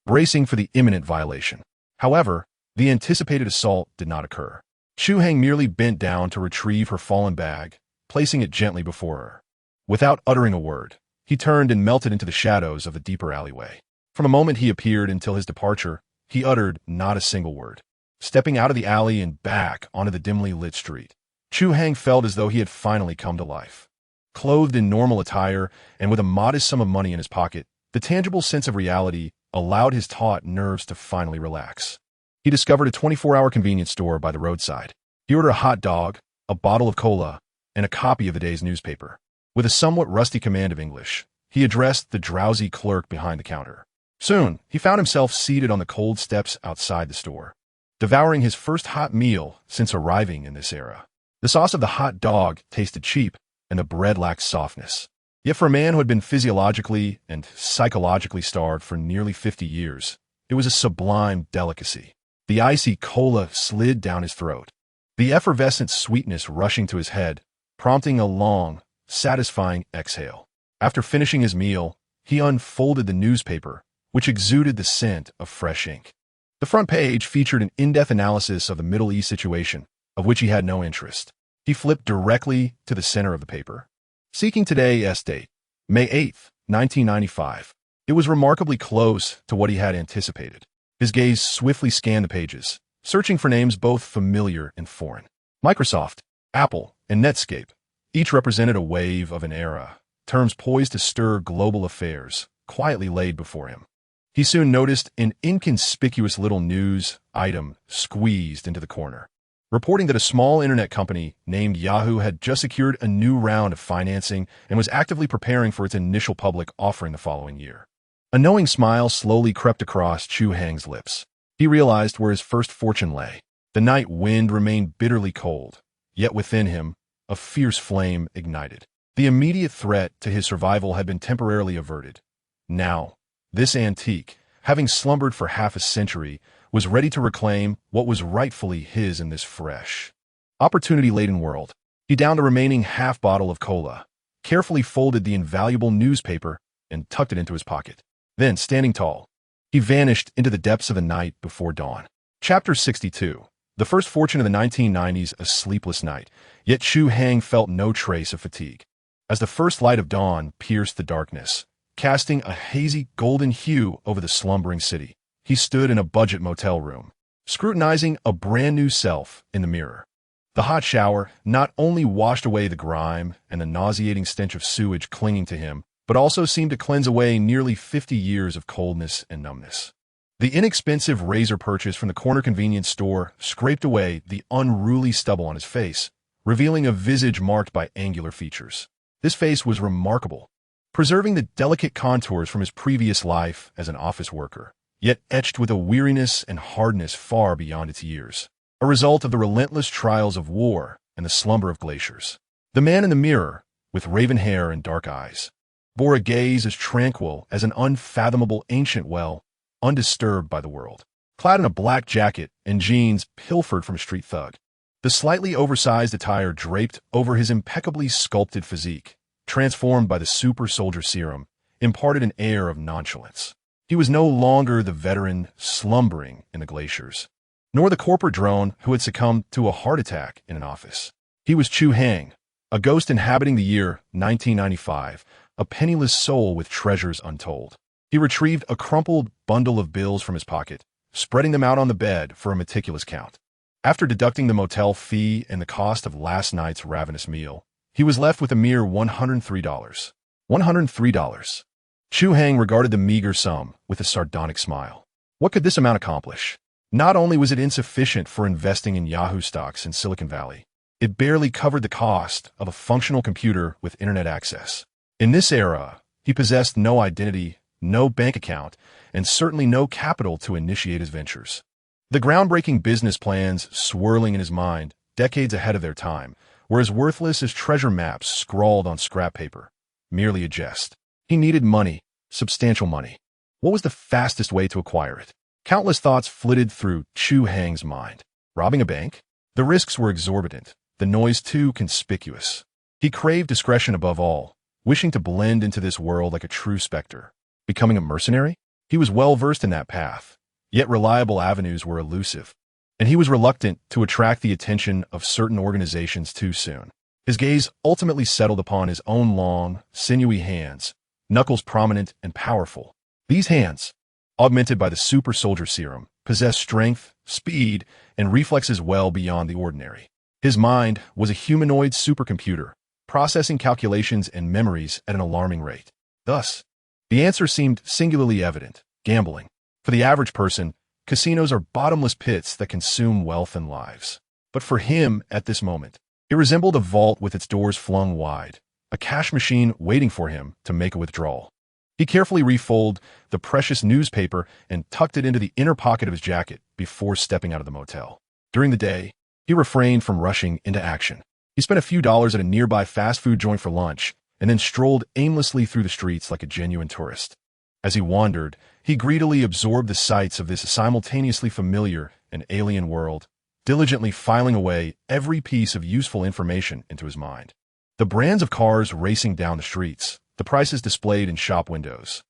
Speaker 1: bracing for the imminent violation. However, the anticipated assault did not occur. Chu Hai merely bent down to retrieve her fallen bag, placing it gently before her. Without uttering a word, he turned and melted into the shadows of the deeper alleyway. From the moment he appeared until his departure, he uttered not a single word. Stepping out of the alley and back onto the dimly lit street, Chu Hai felt as though he had finally come to life. Clothed in normal attire and with a modest sum of money in his pocket, the tangible sense of reality allowed his taut nerves to finally relax. He discovered a 24-hour convenience store by the roadside. He ordered a hot dog, a bottle of cola, and a copy of the day's newspaper. With a somewhat rusty command of English, he addressed the drowsy clerk behind the counter. Soon, he found himself seated on the cold steps outside the store, devouring his first hot meal since arriving in this era. The sauce of the hot dog tasted cheap, and the bread lacked softness. Yet for a man who had been physiologically and psychologically starved for nearly 50 years, it was a sublime delicacy. The icy cola slid down his throat, the effervescent sweetness rushing to his head, prompting a long, satisfying exhale. After finishing his meal, he unfolded the newspaper, which exuded the scent of fresh ink. The front page featured an in-depth analysis of the Middle East situation, of which he had no interest. He flipped directly to the center of the paper. Seeking today's date, May 8th, 1995. It was remarkably close to what he had anticipated. His gaze swiftly scanned the pages, searching for names both familiar and foreign. Microsoft, Apple, and Netscape each represented a wave of an era, terms poised to stir global affairs, quietly laid before him. He soon noticed an inconspicuous little news item squeezed into the corner, reporting that a small internet company named Yahoo had just secured a new round of financing and was actively preparing for its initial public offering the following year. A knowing smile slowly crept across Chu Hai's lips. He realized where his first fortune lay. The night wind remained bitterly cold, yet within him, a fierce flame ignited. The immediate threat to his survival had been temporarily averted. Now, this antique, having slumbered for half a century, was ready to reclaim what was rightfully his in this fresh, opportunity-laden world. He downed the remaining half bottle of cola, carefully folded the invaluable newspaper, and tucked it into his pocket. Then, standing tall, he vanished into the depths of the night before dawn. Chapter 62. The first fortune of the 1990s, a sleepless night, yet Chu Hai felt no trace of fatigue. As the first light of dawn pierced the darkness, casting a hazy golden hue over the slumbering city, he stood in a budget motel room, scrutinizing a brand new self in the mirror. The hot shower not only washed away the grime and the nauseating stench of sewage clinging to him, but also seemed to cleanse away nearly 50 years of coldness and numbness. The inexpensive razor purchase from the corner convenience store scraped away the unruly stubble on his face, revealing a visage marked by angular features. This face was remarkable, preserving the delicate contours from his previous life as an office worker, yet etched with a weariness and hardness far beyond its years, a result of the relentless trials of war and the slumber of glaciers. The man in the mirror, with raven hair and dark eyes, bore a gaze as tranquil as an unfathomable ancient well, undisturbed by the world. Clad in a black jacket and jeans pilfered from a street thug, the slightly oversized attire draped over his impeccably sculpted physique, transformed by the super soldier serum, imparted an air of nonchalance. He was no longer the veteran slumbering in the glaciers, nor the corporate drone who had succumbed to a heart attack in an office. He was Chu Hai, a ghost inhabiting the year 1995, a penniless soul with treasures untold. He retrieved a crumpled bundle of bills from his pocket, spreading them out on the bed for a meticulous count. After deducting the motel fee and the cost of last night's ravenous meal, he was left with a mere $103. $103. Chu Hai regarded the meager sum with a sardonic smile. What could this amount accomplish? Not only was it insufficient for investing in Yahoo stocks in Silicon Valley, it barely covered the cost of a functional computer with internet access. In this era, he possessed no identity, no bank account, and certainly no capital to initiate his ventures. The groundbreaking business plans swirling in his mind, decades ahead of their time, were as worthless as treasure maps scrawled on scrap paper, merely a jest. He needed money, substantial money. What was the fastest way to acquire it? Countless thoughts flitted through Chu Hai's mind. Robbing a bank? The risks were exorbitant, the noise too conspicuous. He craved discretion above all, wishing to blend into this world like a true specter. Becoming a mercenary? He was well versed in that path, yet reliable avenues were elusive, and he was reluctant to attract the attention of certain organizations too soon. His gaze ultimately settled upon his own long, sinewy hands, knuckles prominent and powerful. These hands, augmented by the super soldier serum, possessed strength, speed, and reflexes well beyond the ordinary. His mind was a humanoid supercomputer, processing calculations and memories at an alarming rate. Thus, the answer seemed singularly evident: gambling. For the average person, casinos are bottomless pits that consume wealth and lives. But for him, at this moment, it resembled a vault with its doors flung wide, a cash machine waiting for him to make a withdrawal. He carefully refolded the precious newspaper and tucked it into the inner pocket of his jacket before stepping out of the motel. During the day, he refrained from rushing into action. He spent a few dollars at a nearby fast food joint for lunch, and then strolled aimlessly through the streets like a genuine tourist. As he wandered, he greedily absorbed the sights of this simultaneously familiar and alien world, diligently filing away every piece of useful information into his mind. The brands of cars racing down the streets, the prices displayed in shop windows,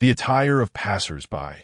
Speaker 1: the attire of passers-by,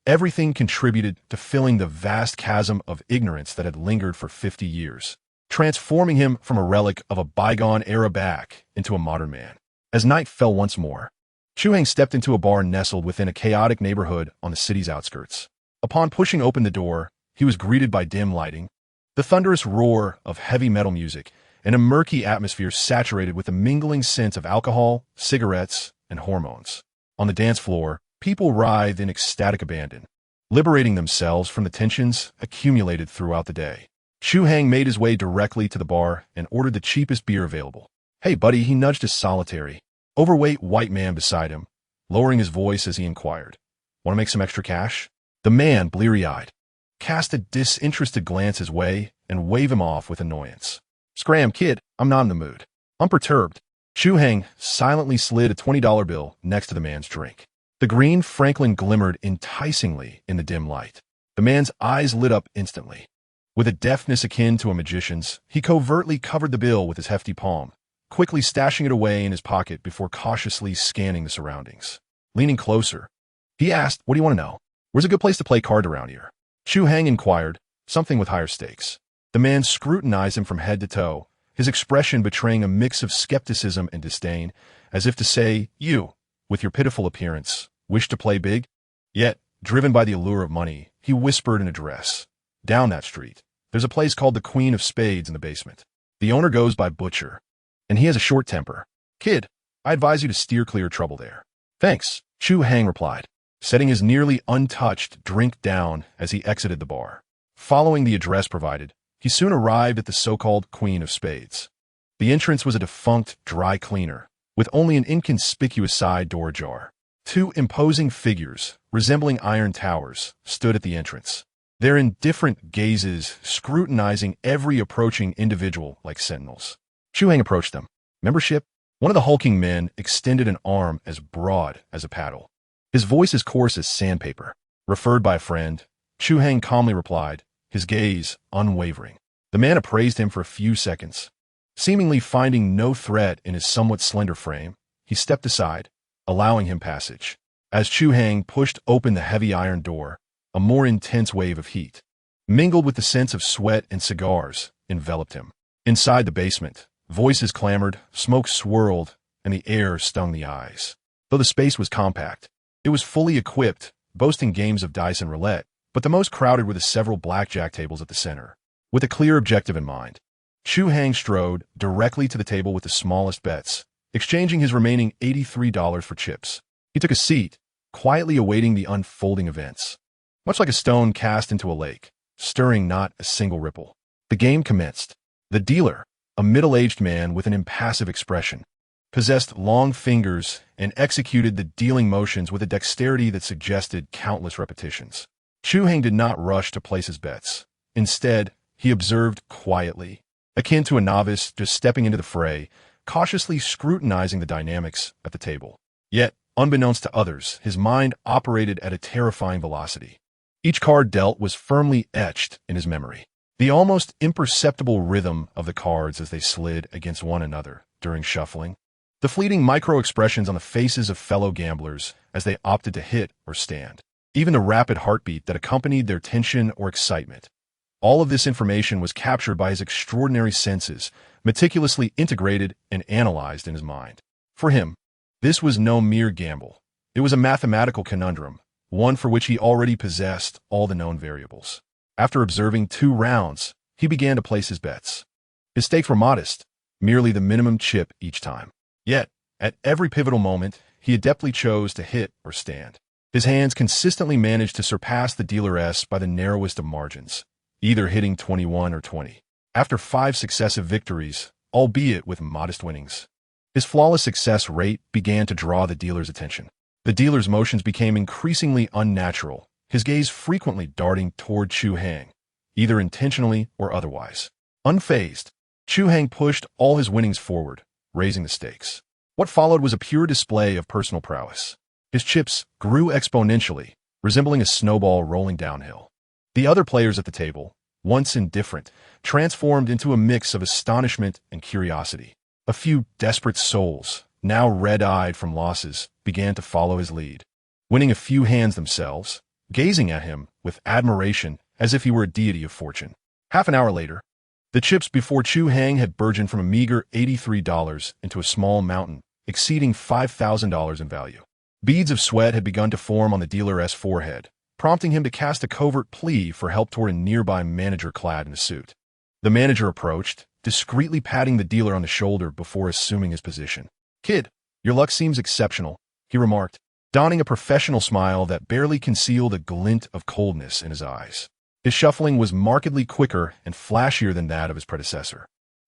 Speaker 1: everything contributed to filling the vast chasm of ignorance that had lingered for 50 years, transforming him from a relic of a bygone era back into a modern man. As night fell once more, Chu Hai stepped into a bar nestled within a chaotic neighborhood on the city's outskirts. Upon pushing open the door, he was greeted by dim lighting, the thunderous roar of heavy metal music, and a murky atmosphere saturated with a mingling scent of alcohol, cigarettes, and hormones. On the dance floor, people writhed in ecstatic abandon, liberating themselves from the tensions accumulated throughout the day. Chu Hai made his way directly to the bar and ordered the cheapest beer available. "Hey, buddy," he nudged his solitary, overweight white man beside him, lowering his voice as he inquired. "Want to make some extra cash?" The man, bleary-eyed, cast a disinterested glance his way and waved him off with annoyance. "Scram, kid, I'm not in the mood. I'm perturbed." Chu Hai silently slid a $20 bill next to the man's drink. The green Franklin glimmered enticingly in the dim light. The man's eyes lit up instantly. With a deftness akin to a magician's, he covertly covered the bill with his hefty palm, quickly stashing it away in his pocket before cautiously scanning the surroundings. Leaning closer, he asked, "What do you want to know? Where's a good place to play cards around here?" Chu Hai inquired, something with higher stakes. The man scrutinized him from head to toe, his expression betraying a mix of skepticism and disdain, as if to say, "You, with your pitiful appearance, wish to play big?" Yet, driven by the allure of money, he whispered in address, "Down that street, there's a place called the Queen of Spades in the basement. The owner goes by Butcher, and he has a short temper. Kid, I advise you to steer clear of trouble there." "Thanks," Chu Hai replied, setting his nearly untouched drink down as he exited the bar. Following the address provided, he soon arrived at the so-called Queen of Spades. The entrance was a defunct dry cleaner, with only an inconspicuous side door ajar. Two imposing figures, resembling iron towers, stood at the entrance, their indifferent gazes scrutinizing every approaching individual like sentinels. Chu Hai approached them. "Membership?" One of the hulking men extended an arm as broad as a paddle, his voice as coarse as sandpaper. "Referred by a friend," Chu Hai calmly replied, his gaze unwavering. The man appraised him for a few seconds. Seemingly finding no threat in his somewhat slender frame, he stepped aside, allowing him passage. As Chu Hai pushed open the heavy iron door, a more intense wave of heat, mingled with the sense of sweat and cigars, enveloped him. Inside the basement, voices clamored, smoke swirled, and the air stung the eyes. Though the space was compact, it was fully equipped, boasting games of dice and roulette, but the most crowded were the several blackjack tables at the center. With a clear objective in mind, Chu Hai strode directly to the table with the smallest bets, exchanging his remaining $83 for chips. He took a seat, quietly awaiting the unfolding events. Much like a stone cast into a lake, stirring not a single ripple. The game commenced. The dealer, a middle-aged man with an impassive expression, possessed long fingers and executed the dealing motions with a dexterity that suggested countless repetitions. Chu Hai did not rush to place his bets. Instead, he observed quietly, akin to a novice just stepping into the fray, cautiously scrutinizing the dynamics at the table. Yet, unbeknownst to others, his mind operated at a terrifying velocity. Each card dealt was firmly etched in his memory. The almost imperceptible rhythm of the cards as they slid against one another during shuffling. The fleeting micro-expressions on the faces of fellow gamblers as they opted to hit or stand. Even the rapid heartbeat that accompanied their tension or excitement. All of this information was captured by his extraordinary senses, meticulously integrated and analyzed in his mind. For him, this was no mere gamble. It was a mathematical conundrum, one for which he already possessed all the known variables. After observing 2 rounds, he began to place his bets. His stakes were modest, merely the minimum chip each time. Yet, at every pivotal moment, he adeptly chose to hit or stand. His hands consistently managed to surpass the dealeress by the narrowest of margins, either hitting 21 or 20. After 5 successive victories, albeit with modest winnings, his flawless success rate began to draw the dealer's attention. The dealer's motions became increasingly unnatural, his gaze frequently darting toward Chu Hai, either intentionally or otherwise. Unfazed, Chu Hai pushed all his winnings forward, raising the stakes. What followed was a pure display of personal prowess. His chips grew exponentially, resembling a snowball rolling downhill. The other players at the table, once indifferent, transformed into a mix of astonishment and curiosity. A few desperate souls, now red-eyed from losses, began to follow his lead, winning a few hands themselves, gazing at him with admiration as if he were a deity of fortune. Half an hour later, the chips before Chu Hai had burgeoned from a meager $83 into a small mountain, exceeding $5,000 in value. Beads of sweat had begun to form on the dealer's forehead, prompting him to cast a covert plea for help toward a nearby manager clad in a suit. The manager approached, discreetly patting the dealer on the shoulder before assuming his position. "Kid, your luck seems exceptional," he remarked, donning a professional smile that barely concealed a glint of coldness in his eyes. His shuffling was markedly quicker and flashier than that of his predecessor,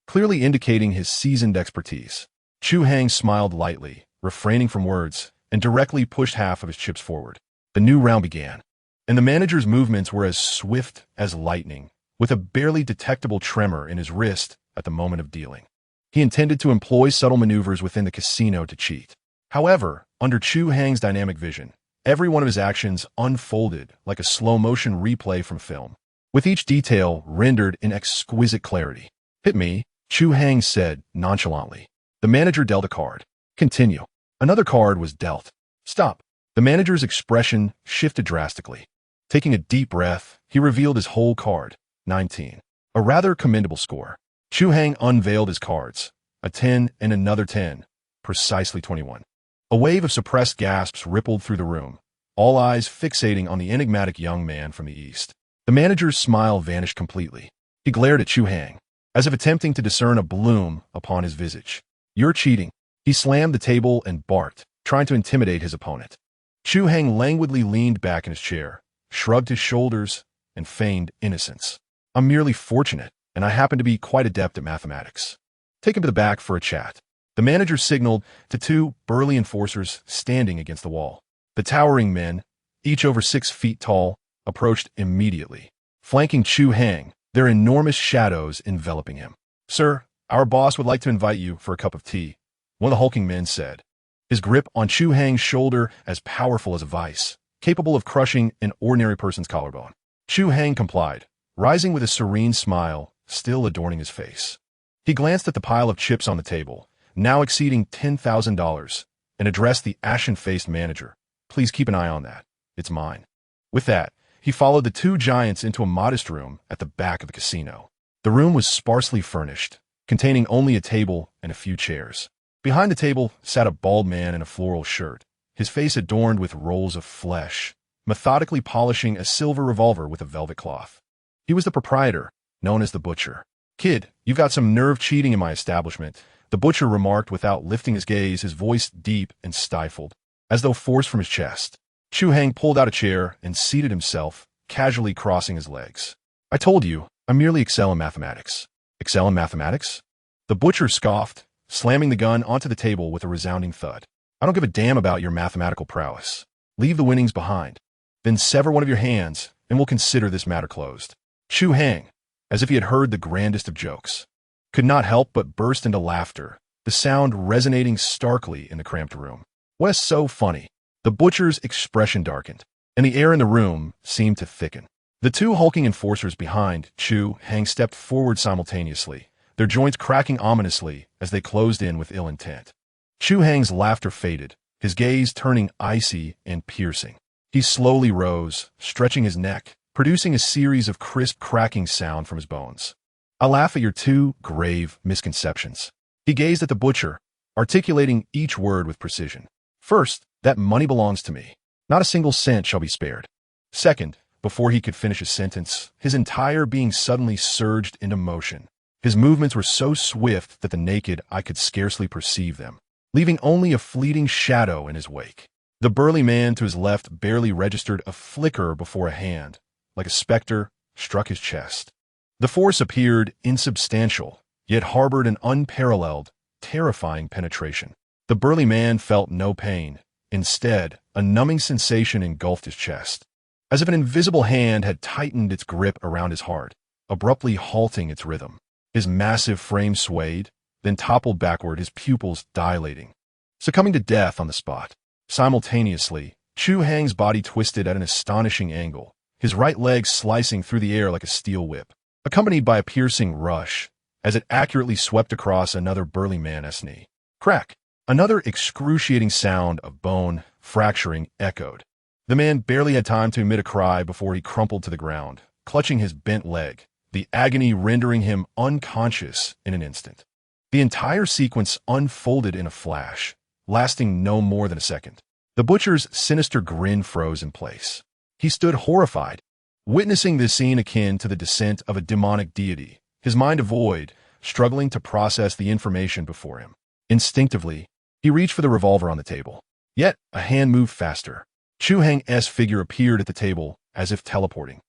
Speaker 1: clearly indicating his seasoned expertise. Chu Hai smiled lightly, refraining from words, and directly pushed half of his chips forward. The new round began, and the manager's movements were as swift as lightning, with a barely detectable tremor in his wrist at the moment of dealing. He intended to employ subtle maneuvers within the casino to cheat. However, under Chu Hai's dynamic vision, every one of his actions unfolded like a slow-motion replay from film, with each detail rendered in exquisite clarity. "Hit me," Chu Hai said nonchalantly. The manager dealt a card. "Continue." Another card was dealt. "Stop." The manager's expression shifted drastically. Taking a deep breath, he revealed his whole card, 19. A rather commendable score. Chu Hai unveiled his cards, a 10 and another 10, precisely 21. A wave of suppressed gasps rippled through the room, all eyes fixating on the enigmatic young man from the east. The manager's smile vanished completely. He glared at Chu Hai, as if attempting to discern a bloom upon his visage. "You're cheating." He slammed the table and barked, trying to intimidate his opponent. Chu Hai languidly leaned back in his chair, shrugged his shoulders, and feigned innocence. "I'm merely fortunate, and I happen to be quite adept at mathematics. Take him to the back for a chat." The manager signaled to 2 burly enforcers standing against the wall. The towering men, each over 6 feet tall, approached immediately, flanking Chu Hai, their enormous shadows enveloping him. "Sir, our boss would like to invite you for a cup of tea," one of the hulking men said, his grip on Chu Hai's shoulder as powerful as a vice, capable of crushing an ordinary person's collarbone. Chu Hai complied, rising with a serene smile still adorning his face. He glanced at the pile of chips on the table, now exceeding $10,000, and addressed the ashen-faced manager. "Please keep an eye on that. It's mine." With that, he followed the 2 giants into a modest room at the back of the casino. The room was sparsely furnished, containing only a table and a few chairs. Behind the table sat a bald man in a floral shirt, his face adorned with rolls of flesh, methodically polishing a silver revolver with a velvet cloth. He was the proprietor, known as the Butcher. "Kid, you've got some nerve cheating in my establishment," the Butcher remarked without lifting his gaze, his voice deep and stifled, as though forced from his chest. Chu Hai pulled out a chair and seated himself, casually crossing his legs. "I told you, I merely excel in mathematics." "Excel in mathematics?" The Butcher scoffed, slamming the gun onto the table with a resounding thud. "I don't give a damn about your mathematical prowess. Leave the winnings behind. Then sever one of your hands, and we'll consider this matter closed." Chu Hai, as if he had heard the grandest of jokes, could not help but burst into laughter, the sound resonating starkly in the cramped room. "What's so funny?" The Butcher's expression darkened, and the air in the room seemed to thicken. The two hulking enforcers behind Chu Hai stepped forward simultaneously, their joints cracking ominously as they closed in with ill intent. Chu Hai's laughter faded, his gaze turning icy and piercing. He slowly rose, stretching his neck, producing a series of crisp cracking sound from his bones. "I laugh at your two grave misconceptions." He gazed at the Butcher, articulating each word with precision. "First, that money belongs to me. Not a single cent shall be spared." Second, before he could finish his sentence, his entire being suddenly surged into motion. His movements were so swift that the naked eye could scarcely perceive them, leaving only a fleeting shadow in his wake. The burly man to his left barely registered a flicker before a hand, like a specter, struck his chest. The force appeared insubstantial, yet harbored an unparalleled, terrifying penetration. The burly man felt no pain. Instead, a numbing sensation engulfed his chest, as if an invisible hand had tightened its grip around his heart, abruptly halting its rhythm. His massive frame swayed, then toppled backward, his pupils dilating, succumbing to death on the spot. Simultaneously, Chu Hai's body twisted at an astonishing angle, his right leg slicing through the air like a steel whip, accompanied by a piercing rush as it accurately swept across another burly man's knee. Crack! Another excruciating sound of bone fracturing echoed. The man barely had time to emit a cry before he crumpled to the ground, clutching his bent leg, the agony rendering him unconscious in an instant. The entire sequence unfolded in a flash, lasting no more than a second. The Butcher's sinister grin froze in place. He stood horrified, witnessing this scene akin to the descent of a demonic deity, his mind devoid, struggling to process the information before him. Instinctively, he reached for the revolver on the table. Yet, a hand moved faster. Chu Hai's figure appeared at the table, as if teleporting,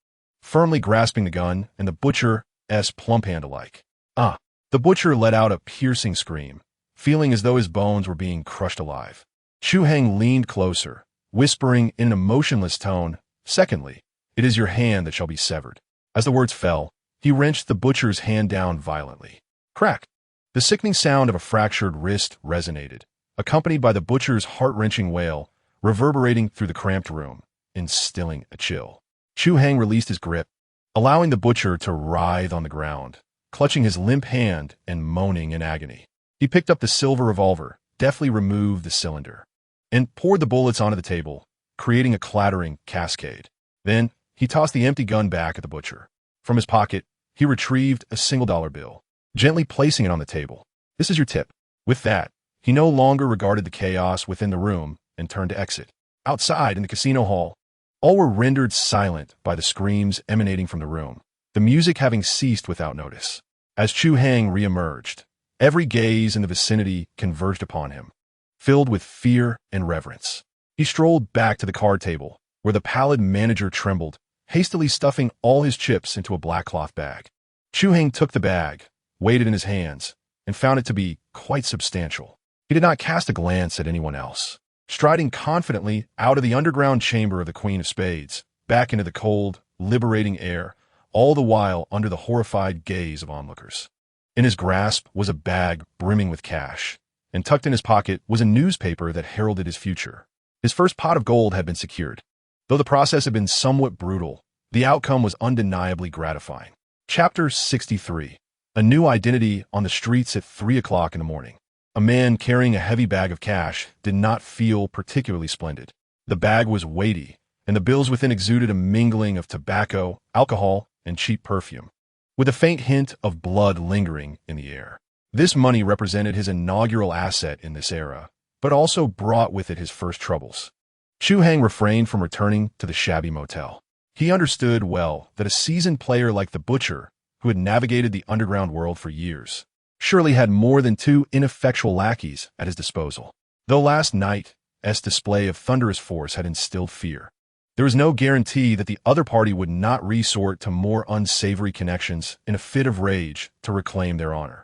Speaker 1: firmly grasping the gun and the Butcher's plump hand alike. "Ah!" The Butcher let out a piercing scream, feeling as though his bones were being crushed alive. Chu Hai leaned closer, whispering in an emotionless tone, "Secondly, it is your hand that shall be severed." As the words fell, he wrenched the Butcher's hand down violently. Crack! The sickening sound of a fractured wrist resonated, accompanied by the Butcher's heart-wrenching wail, reverberating through the cramped room, instilling a chill. Chu Hai released his grip, allowing the Butcher to writhe on the ground, clutching his limp hand and moaning in agony. He picked up the silver revolver, deftly removed the cylinder, and poured the bullets onto the table, creating a clattering cascade. Then, he tossed the empty gun back at the Butcher. From his pocket, he retrieved a $1 bill, gently placing it on the table. "This is your tip." With that, he no longer regarded the chaos within the room and turned to exit. Outside, in the casino hall, all were rendered silent by the screams emanating from the room, the music having ceased without notice. As Chu Hai reemerged, every gaze in the vicinity converged upon him, filled with fear and reverence. He strolled back to the card table, where the pallid manager trembled, hastily stuffing all his chips into a black cloth bag. Chu Hai took the bag, weighed it in his hands, and found it to be quite substantial. He did not cast a glance at anyone else. Striding confidently out of the underground chamber of the Queen of Spades, back into the cold, liberating air, all the while under the horrified gaze of onlookers. In his grasp was a bag brimming with cash, and tucked in his pocket was a newspaper that heralded his future. His first pot of gold had been secured. Though the process had been somewhat brutal, the outcome was undeniably gratifying. Chapter 63. A new identity on the streets at 3 o'clock in the morning. A man carrying a heavy bag of cash did not feel particularly splendid. The bag was weighty, and the bills within exuded a mingling of tobacco, alcohol, and cheap perfume, with a faint hint of blood lingering in the air. This money represented his inaugural asset in this era, but also brought with it his first troubles. Chu Hai refrained from returning to the shabby motel. He understood well that a seasoned player like the Butcher, who had navigated the underground world for years, surely had more than two ineffectual lackeys at his disposal. Though last night's display of thunderous force had instilled fear, there was no guarantee that the other party would not resort to more unsavory connections in a fit of rage to reclaim their honor.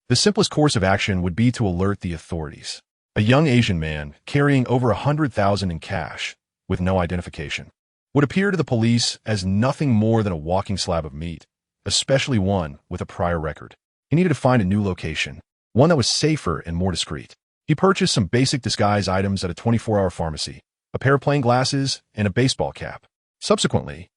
Speaker 1: The simplest course of action would be to alert the authorities. A young Asian man carrying over 100,000 in cash, with no identification, would appear to the police as nothing more than a walking slab of meat, especially one with a prior record. He needed to find a new location, one that was safer and more discreet. He purchased some basic disguise items at a 24-hour pharmacy, a pair of plain glasses, and a baseball cap. Subsequently,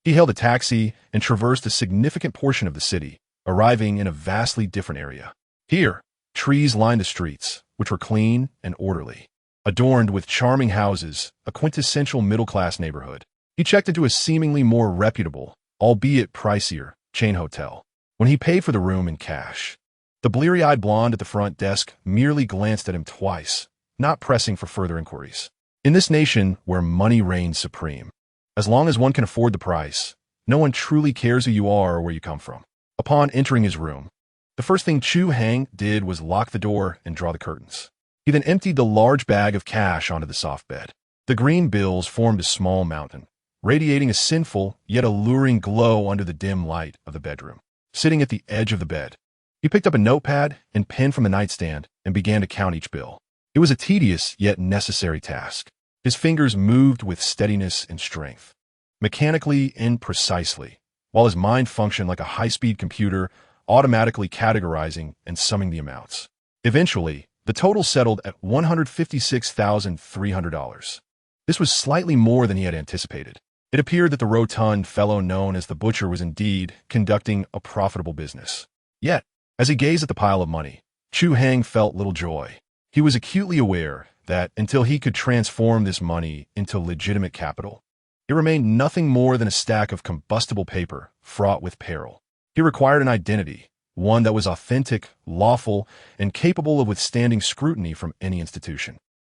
Speaker 1: he hailed a taxi and traversed a significant portion of the city, arriving in a vastly different area. Here, trees lined the streets, which were clean and orderly, adorned with charming houses, a quintessential middle-class neighborhood. He checked into a seemingly more reputable, albeit pricier, chain hotel. When he paid for the room in cash, the bleary-eyed blonde at the front desk merely glanced at him twice, not pressing for further inquiries. In this nation where money reigns supreme, as long as one can afford the price, no one truly cares who you are or where you come from. Upon entering his room, the first thing Chu Hai did was lock the door and draw the curtains. He then emptied the large bag of cash onto the soft bed. The green bills formed a small mountain, radiating a sinful yet alluring glow under the dim light of the bedroom. Sitting at the edge of the bed, he picked up a notepad and pen from the nightstand and began to count each bill. It was a tedious yet necessary task. His fingers moved with steadiness and strength, mechanically and precisely, while his mind functioned like a high-speed computer, automatically categorizing and summing the amounts. Eventually, the total settled at $156,300. This was slightly more than he had anticipated. It appeared that the rotund fellow known as the Butcher was indeed conducting a profitable business. Yet, as he gazed at the pile of money, Chu Hai felt little joy. He was acutely aware that until he could transform this money into legitimate capital, it remained nothing more than a stack of combustible paper fraught with peril. He required an identity, one that was authentic, lawful, and capable of withstanding scrutiny from any institution.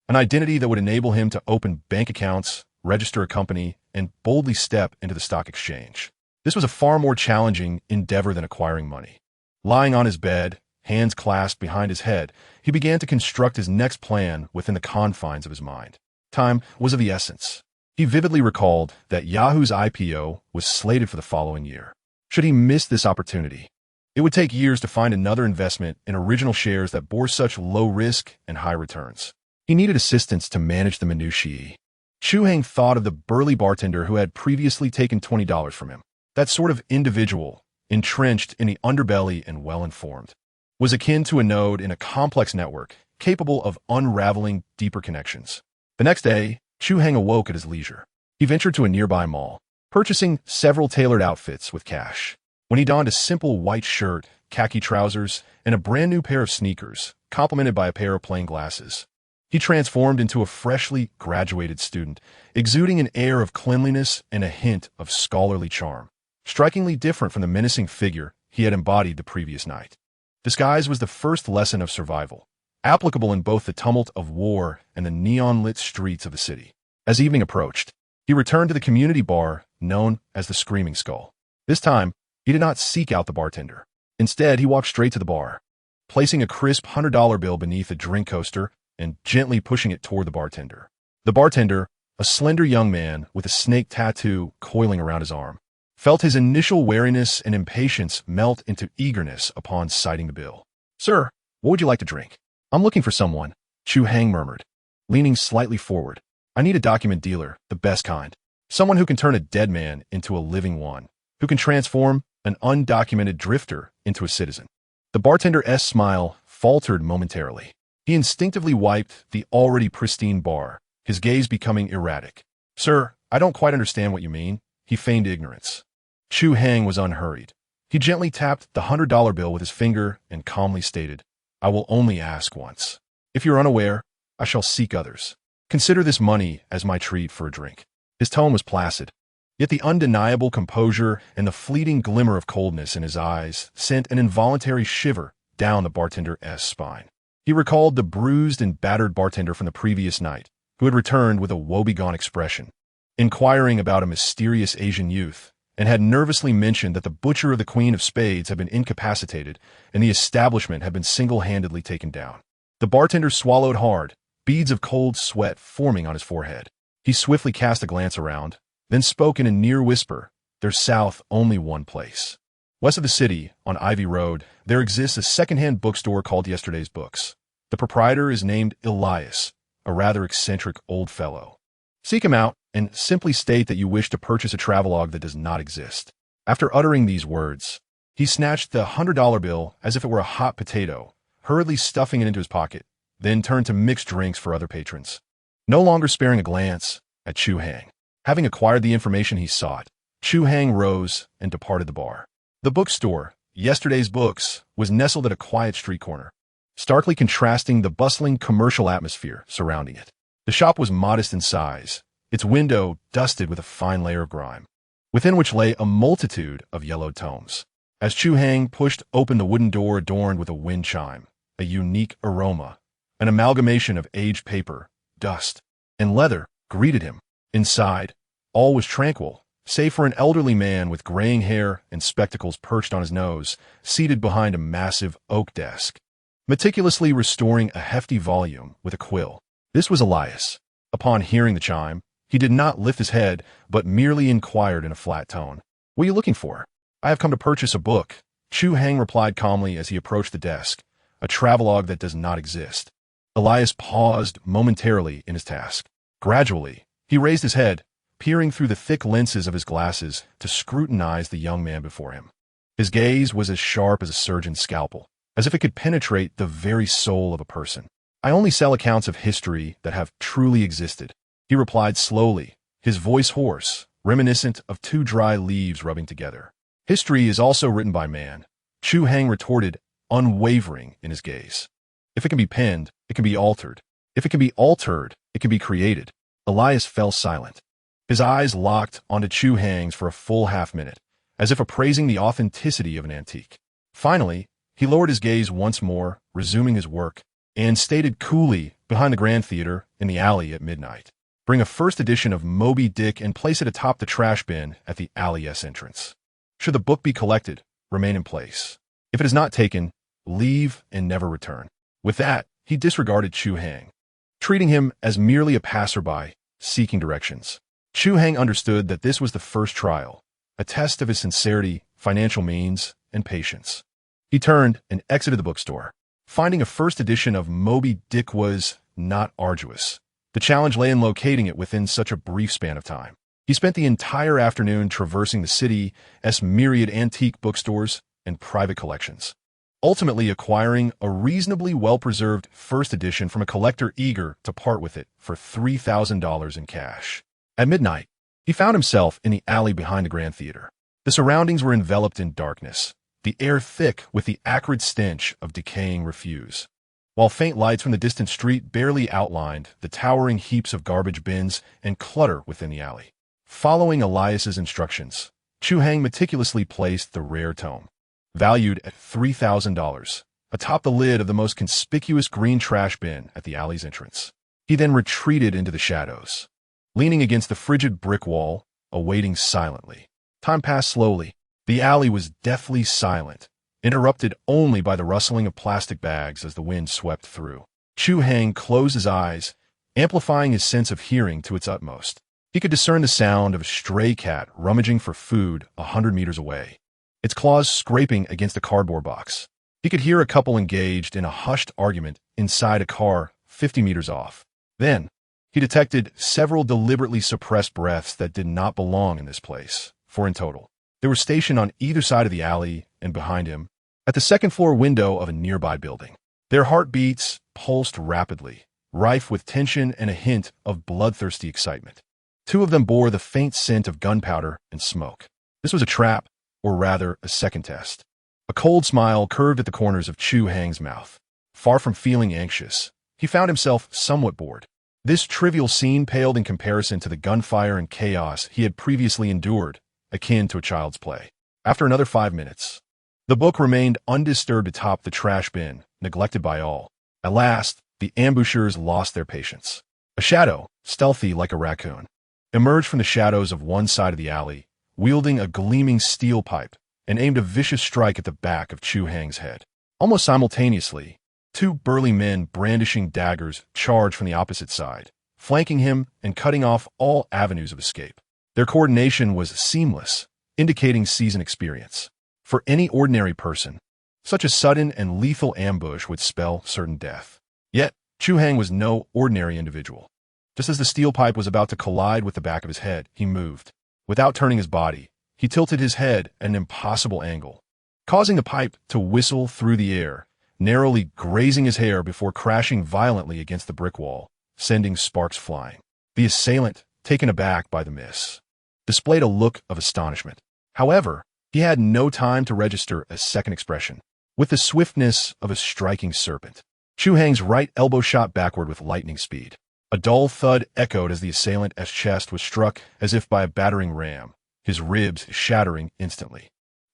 Speaker 1: An identity that would enable him to open bank accounts, register a company, and boldly step into the stock exchange. This was a far more challenging endeavor than acquiring money. Lying on his bed, hands clasped behind his head, he began to construct his next plan within the confines of his mind. Time was of the essence. He vividly recalled that Yahoo's IPO was slated for the following year. Should he miss this opportunity, it would take years to find another investment in original shares that bore such low risk and high returns. He needed assistance to manage the minutiae. Chu Hai thought of the burly bartender who had previously taken $20 from him. That sort of individual, entrenched in the underbelly and well-informed, was akin to a node in a complex network capable of unraveling deeper connections. The next day, Chu Hai awoke at his leisure. He ventured to a nearby mall, purchasing several tailored outfits with cash. When he donned a simple white shirt, khaki trousers, and a brand new pair of sneakers, complemented by a pair of plain glasses, he transformed into a freshly graduated student, exuding an air of cleanliness and a hint of scholarly charm, strikingly different from the menacing figure he had embodied the previous night. Disguise was the first lesson of survival, applicable in both the tumult of war and the neon-lit streets of the city. As evening approached, he returned to the community bar known as the Screaming Skull. This time, he did not seek out the bartender. Instead, he walked straight to the bar, placing a crisp $100 bill beneath a drink coaster and gently pushing it toward the bartender. The bartender, a slender young man with a snake tattoo coiling around his arm, felt his initial wariness and impatience melt into eagerness upon sighting the bill. "Sir, what would you like to drink?" "I'm looking for someone," Chu Hai murmured, leaning slightly forward. "I need a document dealer, the best kind. Someone who can turn a dead man into a living one, who can transform an undocumented drifter into a citizen." The bartender's smile faltered momentarily. He instinctively wiped the already pristine bar, his gaze becoming erratic. "Sir, I don't quite understand what you mean." He feigned ignorance. Chu Hai was unhurried. He gently tapped the $100 bill with his finger and calmly stated, "I will only ask once. If you're unaware, I shall seek others. Consider this money as my treat for a drink." His tone was placid, yet the undeniable composure and the fleeting glimmer of coldness in his eyes sent an involuntary shiver down the bartender's spine. He recalled the bruised and battered bartender from the previous night, who had returned with a woebegone expression, inquiring about a mysterious Asian youth, and had nervously mentioned that the butcher of the Queen of Spades had been incapacitated and the establishment had been single-handedly taken down. The bartender swallowed hard, beads of cold sweat forming on his forehead. He swiftly cast a glance around, then spoke in a near whisper, "There's south only one place. West of the city, on Ivy Road, there exists a second-hand bookstore called Yesterday's Books. The proprietor is named Elias, a rather eccentric old fellow. Seek him out and simply state that you wish to purchase a travelogue that does not exist." After uttering these words, he snatched the $100 bill as if it were a hot potato, hurriedly stuffing it into his pocket, then turned to mix drinks for other patrons, no longer sparing a glance at Chu Hai. Having acquired the information he sought, Chu Hai rose and departed the bar. The bookstore, Yesterday's Books, was nestled at a quiet street corner, starkly contrasting the bustling commercial atmosphere surrounding it. The shop was modest in size, its window dusted with a fine layer of grime, within which lay a multitude of yellowed tomes. As Chu Hai pushed open the wooden door adorned with a wind chime, a unique aroma, an amalgamation of aged paper, dust, and leather, greeted him. Inside, all was tranquil, save for an elderly man with graying hair and spectacles perched on his nose, seated behind a massive oak desk, meticulously restoring a hefty volume with a quill. This was Elias. Upon hearing the chime, he did not lift his head, but merely inquired in a flat tone, "What are you looking for?" "I have come to purchase a book," Chu Hai replied calmly as he approached the desk, "a travelogue that does not exist." Elias paused momentarily in his task. Gradually, he raised his head, peering through the thick lenses of his glasses to scrutinize the young man before him. His gaze was as sharp as a surgeon's scalpel, as if it could penetrate the very soul of a person. "I only sell accounts of history that have truly existed," he replied slowly, his voice hoarse, reminiscent of two dry leaves rubbing together. "History is also written by man," Chu Hai retorted, unwavering in his gaze. "If it can be penned, it can be altered. If it can be altered, it can be created." Elias fell silent. His eyes locked onto Chu Hai's for a full half-minute, as if appraising the authenticity of an antique. Finally, he lowered his gaze once more, resuming his work, and stated coolly behind the Grand Theater in the alley at midnight, "Bring a first edition of Moby Dick and place it atop the trash bin at the alley S entrance. Should the book be collected, remain in place. If it is not taken, leave and never return." With that, he disregarded Chu Hai, treating him as merely a passerby seeking directions. Chu Hai understood that this was the first trial, a test of his sincerity, financial means, and patience. He turned and exited the bookstore. Finding a first edition of Moby Dick was not arduous. The challenge lay in locating it within such a brief span of time. He spent the entire afternoon traversing the city's myriad antique bookstores and private collections, ultimately acquiring a reasonably well-preserved first edition from a collector eager to part with it for $3,000 in cash. At midnight, he found himself in the alley behind the Grand Theater. The surroundings were enveloped in darkness, the air thick with the acrid stench of decaying refuse, while faint lights from the distant street barely outlined the towering heaps of garbage bins and clutter within the alley. Following Elias's instructions, Chu Hai meticulously placed the rare tome, valued at $3,000, atop the lid of the most conspicuous green trash bin at the alley's entrance. He then retreated into the shadows, leaning against the frigid brick wall, awaiting silently. Time passed slowly. The alley was deathly silent, interrupted only by the rustling of plastic bags as the wind swept through. Chu Hai closed his eyes, amplifying his sense of hearing to its utmost. He could discern the sound of a stray cat rummaging for food 100 meters away, its claws scraping against a cardboard box. He could hear a couple engaged in a hushed argument inside a car 50 meters off. Then, he detected several deliberately suppressed breaths that did not belong in this place, 4 in total. They were stationed on either side of the alley and behind him, at the second-floor window of a nearby building. Their heartbeats pulsed rapidly, rife with tension and a hint of bloodthirsty excitement. 2 of them bore the faint scent of gunpowder and smoke. This was a trap, or rather, a second test. A cold smile curved at the corners of Chu Hai's mouth. Far from feeling anxious, he found himself somewhat bored. This trivial scene paled in comparison to the gunfire and chaos he had previously endured, akin to a child's play. After another 5 minutes, The book remained undisturbed atop the trash bin, neglected by all. At last, the ambushers lost their patience. A shadow, stealthy like a raccoon, emerged from the shadows of one side of the alley, wielding a gleaming steel pipe, and aimed a vicious strike at the back of Chu Hai's head. Almost simultaneously, two burly men brandishing daggers charged from the opposite side, flanking him and cutting off all avenues of escape. Their coordination was seamless, indicating seasoned experience. For any ordinary person, such a sudden and lethal ambush would spell certain death. Yet, Chu Hai was no ordinary individual. Just as the steel pipe was about to collide with the back of his head, he moved. Without turning his body, he tilted his head at an impossible angle, causing the pipe to whistle through the air, narrowly grazing his hair before crashing violently against the brick wall, sending sparks flying. The assailant, taken aback by the miss, displayed a look of astonishment. However, he had no time to register a second expression. With the swiftness of a striking serpent, Chu Hai's right elbow shot backward with lightning speed. A dull thud echoed as the assailant's chest was struck as if by a battering ram, his ribs shattering instantly.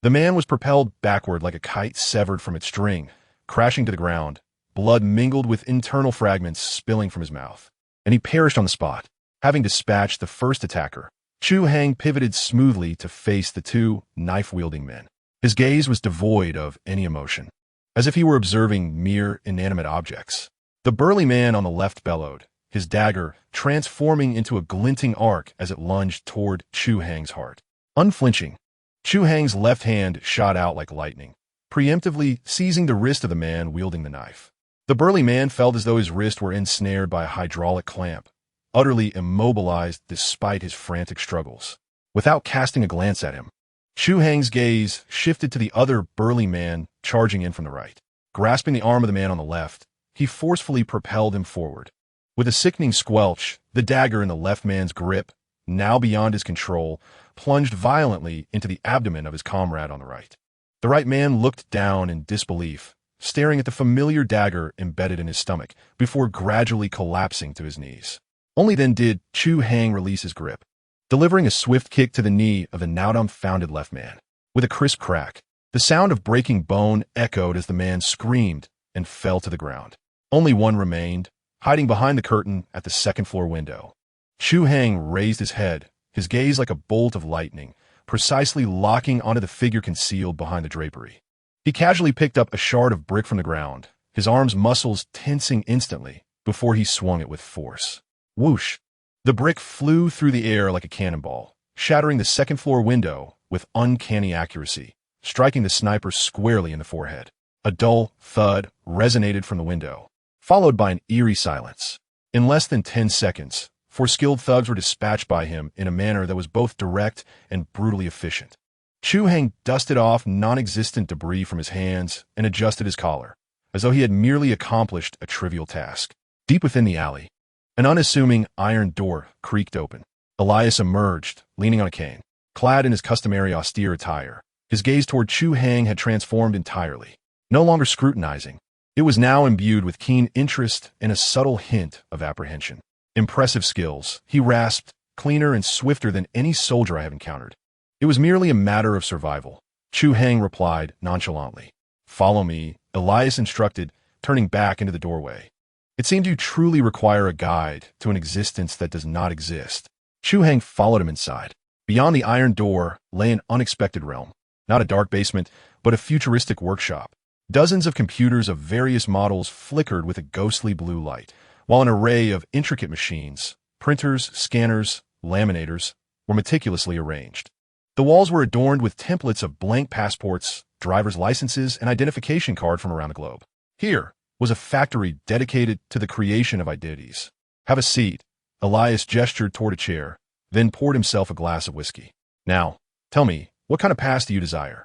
Speaker 1: The man was propelled backward like a kite severed from its string, crashing to the ground, blood mingled with internal fragments spilling from his mouth, and he perished on the spot. Having dispatched the first attacker, Chu Hai pivoted smoothly to face the two knife-wielding men. His gaze was devoid of any emotion, as if he were observing mere inanimate objects. The burly man on the left bellowed, his dagger transforming into a glinting arc as it lunged toward Chu Hai's heart. Unflinching, Chu Hai's left hand shot out like lightning, preemptively seizing the wrist of the man wielding the knife. The burly man felt as though his wrist were ensnared by a hydraulic clamp, utterly immobilized despite his frantic struggles. Without casting a glance at him, Chu Hai's gaze shifted to the other burly man charging in from the right. Grasping the arm of the man on the left, he forcefully propelled him forward. With a sickening squelch, the dagger in the left man's grip, now beyond his control, plunged violently into the abdomen of his comrade on the right. The right man looked down in disbelief, staring at the familiar dagger embedded in his stomach, before gradually collapsing to his knees. Only then did Chu Hai release his grip, delivering a swift kick to the knee of the now dumbfounded left man. With a crisp crack, the sound of breaking bone echoed as the man screamed and fell to the ground. Only one remained, hiding behind the curtain at the second-floor window. Chu Hai raised his head, his gaze like a bolt of lightning, precisely locking onto the figure concealed behind the drapery. He casually picked up a shard of brick from the ground, his arm's muscles tensing instantly before he swung it with force. Whoosh! The brick flew through the air like a cannonball, shattering the second-floor window with uncanny accuracy, striking the sniper squarely in the forehead. A dull thud resonated from the window, followed by an eerie silence. In less than 10 seconds, 4 skilled thugs were dispatched by him in a manner that was both direct and brutally efficient. Chu Hai dusted off non-existent debris from his hands and adjusted his collar, as though he had merely accomplished a trivial task. Deep within the alley, an unassuming iron door creaked open. Elias emerged, leaning on a cane, clad in his customary austere attire. His gaze toward Chu Hai had transformed entirely. No longer scrutinizing, it was now imbued with keen interest and a subtle hint of apprehension. Impressive skills, he rasped, cleaner and swifter than any soldier I have encountered. It was merely a matter of survival. Chu Hai replied nonchalantly. Follow me, Elias instructed, turning back into the doorway. It seemed to truly require a guide to an existence that does not exist. Chu Hai followed him inside. Beyond the iron door lay an unexpected realm. Not a dark basement, but a futuristic workshop. Dozens of computers of various models flickered with a ghostly blue light, while an array of intricate machines, printers, scanners, laminators, were meticulously arranged. The walls were adorned with templates of blank passports, driver's licenses, and identification cards from around the globe. Here was a factory dedicated to the creation of identities. Have a seat. Elias gestured toward a chair, then poured himself a glass of whiskey. Now, tell me, what kind of past do you desire?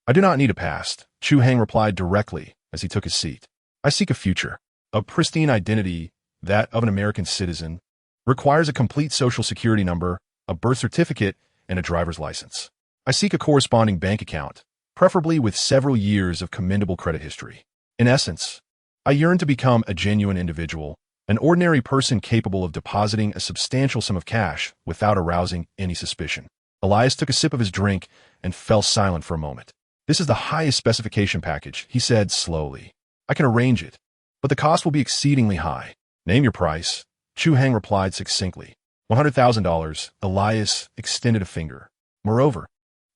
Speaker 1: I do not need a past, Chu Hai replied directly as he took his seat. I seek a future. A pristine identity, that of an American citizen, requires a complete social security number, a birth certificate, and a driver's license. I seek a corresponding bank account, preferably with several years of commendable credit history. In essence, I yearn to become a genuine individual, an ordinary person capable of depositing a substantial sum of cash without arousing any suspicion. Elias took a sip of his drink and fell silent for a moment. This is the highest specification package, he said slowly. I can arrange it, but the cost will be exceedingly high. Name your price. Chu Hai replied succinctly. $100,000, Elias extended a finger. Moreover,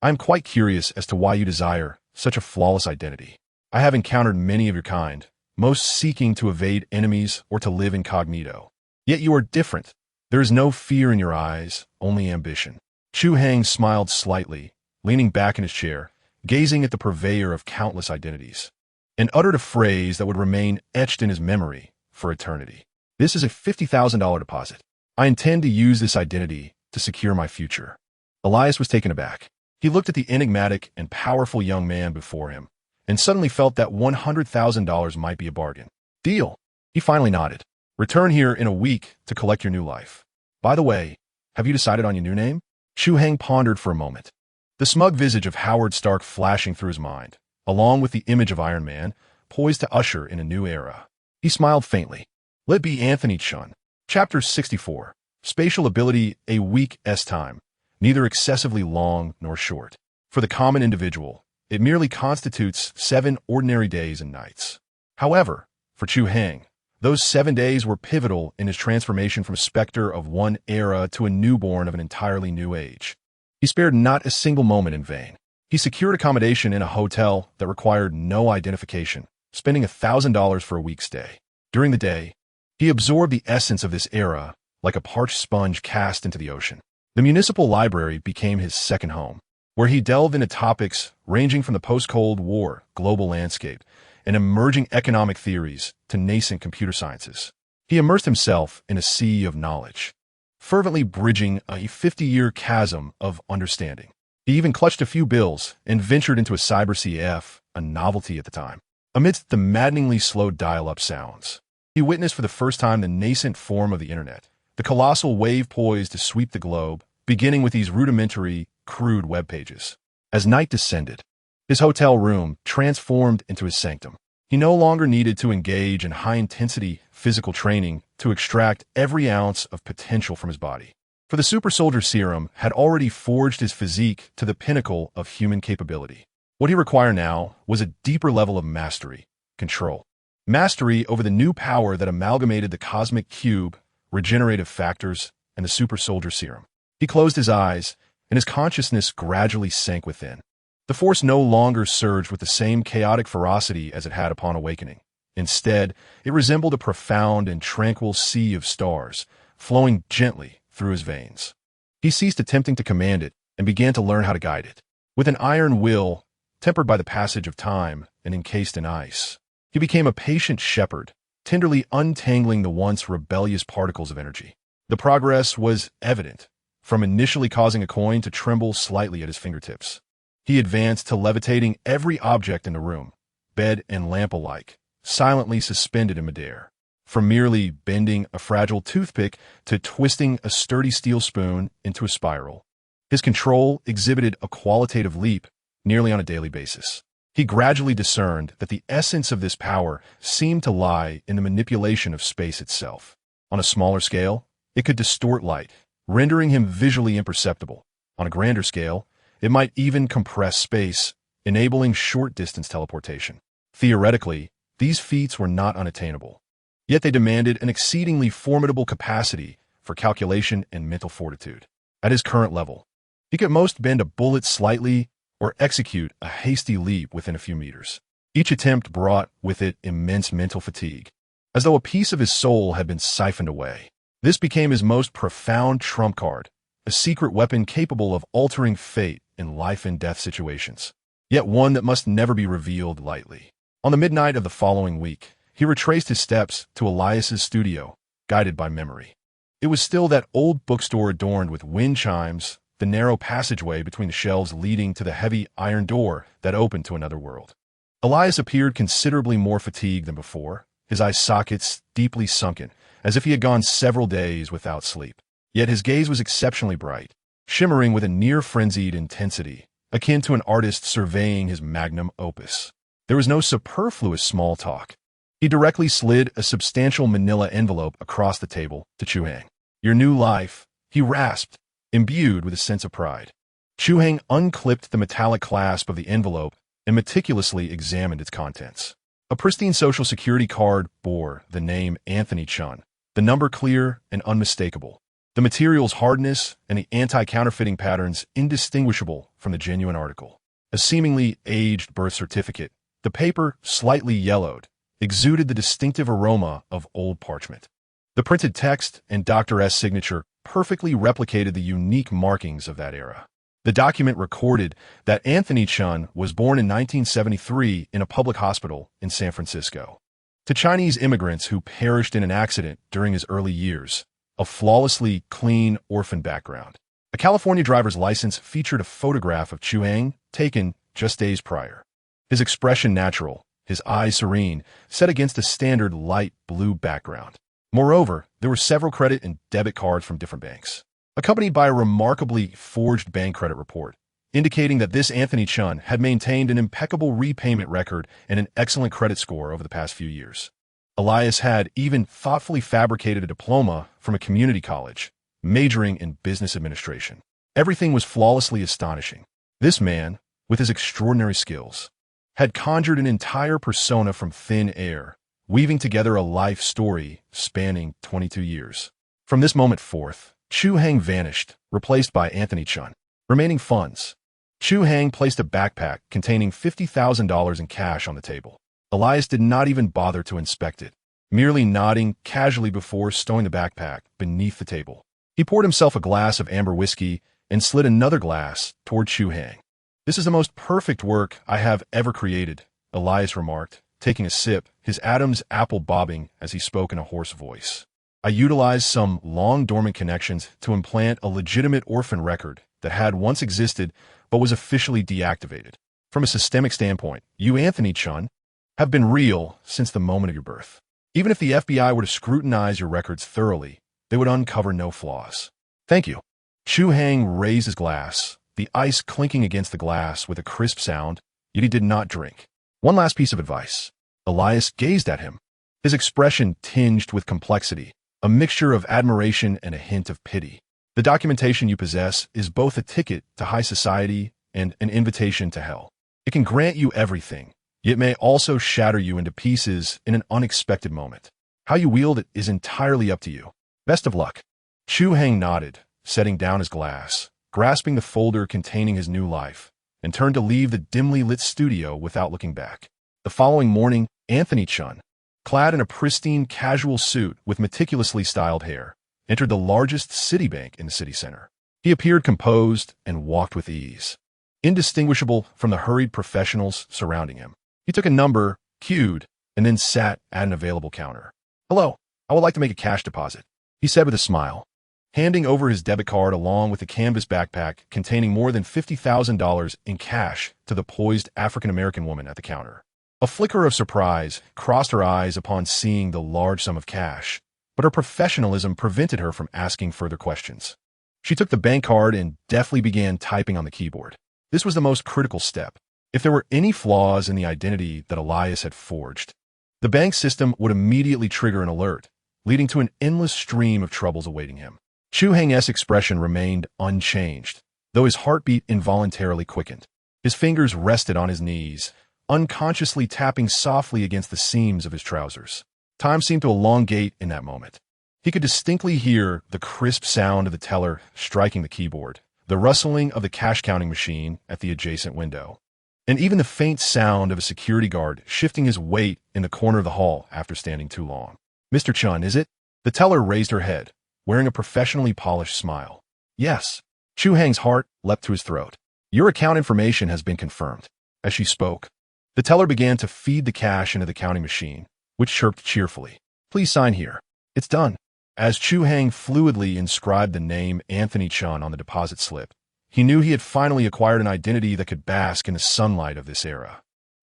Speaker 1: I am quite curious as to why you desire such a flawless identity. I have encountered many of your kind, most seeking to evade enemies or to live incognito. Yet you are different. There is no fear in your eyes, only ambition. Chu Hai smiled slightly, leaning back in his chair, gazing at the purveyor of countless identities, and uttered a phrase that would remain etched in his memory for eternity. This is a $50,000 deposit. I intend to use this identity to secure my future. Elias was taken aback. He looked at the enigmatic and powerful young man before him, and suddenly felt that $100,000 might be a bargain. Deal. He finally nodded. Return here in a week to collect your new life. By the way, have you decided on your new name? Chu Hai pondered for a moment, the smug visage of Howard Stark flashing through his mind, along with the image of Iron Man, poised to usher in a new era. He smiled faintly. Let it be Anthony Chun. Chapter 64. Spatial ability, a week S-time, neither excessively long nor short. For the common individual, it merely constitutes 7 ordinary days and nights. However, for Chu Hai, those 7 days were pivotal in his transformation from specter of one era to a newborn of an entirely new age. He spared not a single moment in vain. He secured accommodation in a hotel that required no identification, spending $1,000 for a week's stay. During the day, he absorbed the essence of this era like a parched sponge cast into the ocean. The municipal library became his second home, where he delved into topics ranging from the post-Cold War global landscape and emerging economic theories to nascent computer sciences. He immersed himself in a sea of knowledge, fervently bridging a 50-year chasm of understanding. He even clutched a few bills and ventured into a cyber CF, a novelty at the time. Amidst the maddeningly slow dial-up sounds, he witnessed for the first time the nascent form of the internet, the colossal wave poised to sweep the globe, beginning with these rudimentary, crude web pages. As night descended, his hotel room transformed into his sanctum. He no longer needed to engage in high-intensity physical training to extract every ounce of potential from his body. For the super soldier serum had already forged his physique to the pinnacle of human capability. What he required now was a deeper level of mastery, control. Mastery over the new power that amalgamated the cosmic cube, regenerative factors, and the super soldier serum. He closed his eyes, and his consciousness gradually sank within. The force no longer surged with the same chaotic ferocity as it had upon awakening. Instead, it resembled a profound and tranquil sea of stars, flowing gently through his veins. He ceased attempting to command it and began to learn how to guide it. With an iron will, tempered by the passage of time and encased in ice, he became a patient shepherd, tenderly untangling the once rebellious particles of energy. The progress was evident, from initially causing a coin to tremble slightly at his fingertips. He advanced to levitating every object in the room, bed and lamp alike, silently suspended in midair. From merely bending a fragile toothpick to twisting a sturdy steel spoon into a spiral, his control exhibited a qualitative leap nearly on a daily basis. He gradually discerned that the essence of this power seemed to lie in the manipulation of space itself. On a smaller scale, it could distort light, rendering him visually imperceptible. On a grander scale, it might even compress space, enabling short-distance teleportation. Theoretically, these feats were not unattainable, yet they demanded an exceedingly formidable capacity for calculation and mental fortitude. At his current level, he could at most bend a bullet slightly or execute a hasty leap within a few meters. Each attempt brought with it immense mental fatigue, as though a piece of his soul had been siphoned away. This became his most profound trump card, a secret weapon capable of altering fate in life-and-death situations, yet one that must never be revealed lightly. On the midnight of the following week, he retraced his steps to Elias's studio, guided by memory. It was still that old bookstore adorned with wind chimes, the narrow passageway between the shelves leading to the heavy iron door that opened to another world. Elias appeared considerably more fatigued than before, his eye sockets deeply sunken, as if he had gone several days without sleep. Yet his gaze was exceptionally bright, shimmering with a near-frenzied intensity, akin to an artist surveying his magnum opus. There was no superfluous small talk. He directly slid a substantial manila envelope across the table to Chu Hai. "Your new life," he rasped, imbued with a sense of pride. Chu Hai unclipped the metallic clasp of the envelope and meticulously examined its contents. A pristine Social Security card bore the name Anthony Chun, the number clear and unmistakable, the material's hardness and the anti-counterfeiting patterns indistinguishable from the genuine article. A seemingly aged birth certificate, the paper, slightly yellowed, exuded the distinctive aroma of old parchment. The printed text and Dr. S. signature perfectly replicated the unique markings of that era. The document recorded that Anthony Chun was born in 1973 in a public hospital in San Francisco. To Chinese immigrants who perished in an accident during his early years, a flawlessly clean orphan background. A California driver's license featured a photograph of Chu Hai taken just days prior. His expression natural, his eyes serene, set against a standard light blue background. Moreover, there were several credit and debit cards from different banks, accompanied by a remarkably forged bank credit report, indicating that this Anthony Chun had maintained an impeccable repayment record and an excellent credit score over the past few years. Elias had even thoughtfully fabricated a diploma from a community college, majoring in business administration. Everything was flawlessly astonishing. This man, with his extraordinary skills, had conjured an entire persona from thin air, weaving together a life story spanning 22 years. From this moment forth, Chu Hai vanished, replaced by Anthony Chun. Remaining funds. Chu Hai placed a backpack containing $50,000 in cash on the table. Elias did not even bother to inspect it, merely nodding casually before stowing the backpack beneath the table. He poured himself a glass of amber whiskey and slid another glass toward Chu Hai. "This is the most perfect work I have ever created," Elias remarked, taking a sip, his Adam's apple bobbing as he spoke in a hoarse voice. "I utilized some long-dormant connections to implant a legitimate orphan record that had once existed but was officially deactivated. From a systemic standpoint, you, Anthony Chun, have been real since the moment of your birth. Even if the FBI were to scrutinize your records thoroughly, they would uncover no flaws." "Thank you." Chu Hai raised his glass, the ice clinking against the glass with a crisp sound, yet he did not drink. "One last piece of advice." Elias gazed at him, his expression tinged with complexity, a mixture of admiration and a hint of pity. "The documentation you possess is both a ticket to high society and an invitation to hell. It can grant you everything, yet may also shatter you into pieces in an unexpected moment. How you wield it is entirely up to you. Best of luck." Chu Hai nodded, setting down his glass, grasping the folder containing his new life, and turned to leave the dimly lit studio without looking back. The following morning, Anthony Chun, clad in a pristine casual suit with meticulously styled hair, entered the largest city bank in the city center. He appeared composed and walked with ease, indistinguishable from the hurried professionals surrounding him. He took a number, queued, and then sat at an available counter. "Hello, I would like to make a cash deposit," he said with a smile, handing over his debit card along with a canvas backpack containing more than $50,000 in cash to the poised African-American woman at the counter. A flicker of surprise crossed her eyes upon seeing the large sum of cash, but her professionalism prevented her from asking further questions. She took the bank card and deftly began typing on the keyboard. This was the most critical step. If there were any flaws in the identity that Elias had forged, the bank system would immediately trigger an alert, leading to an endless stream of troubles awaiting him. Chu Hai's expression remained unchanged, though his heartbeat involuntarily quickened. His fingers rested on his knees, unconsciously tapping softly against the seams of his trousers. Time seemed to elongate in that moment. He could distinctly hear the crisp sound of the teller striking the keyboard, the rustling of the cash-counting machine at the adjacent window, and even the faint sound of a security guard shifting his weight in the corner of the hall after standing too long. "Mr. Chun, is it?" The teller raised her head, wearing a professionally polished smile. "Yes." Chu Hai's heart leapt to his throat. "Your account information has been confirmed." As she spoke, the teller began to feed the cash into the counting machine, which chirped cheerfully. "Please sign here." "It's done." As Chu Hai fluidly inscribed the name Anthony Chun on the deposit slip, he knew he had finally acquired an identity that could bask in the sunlight of this era.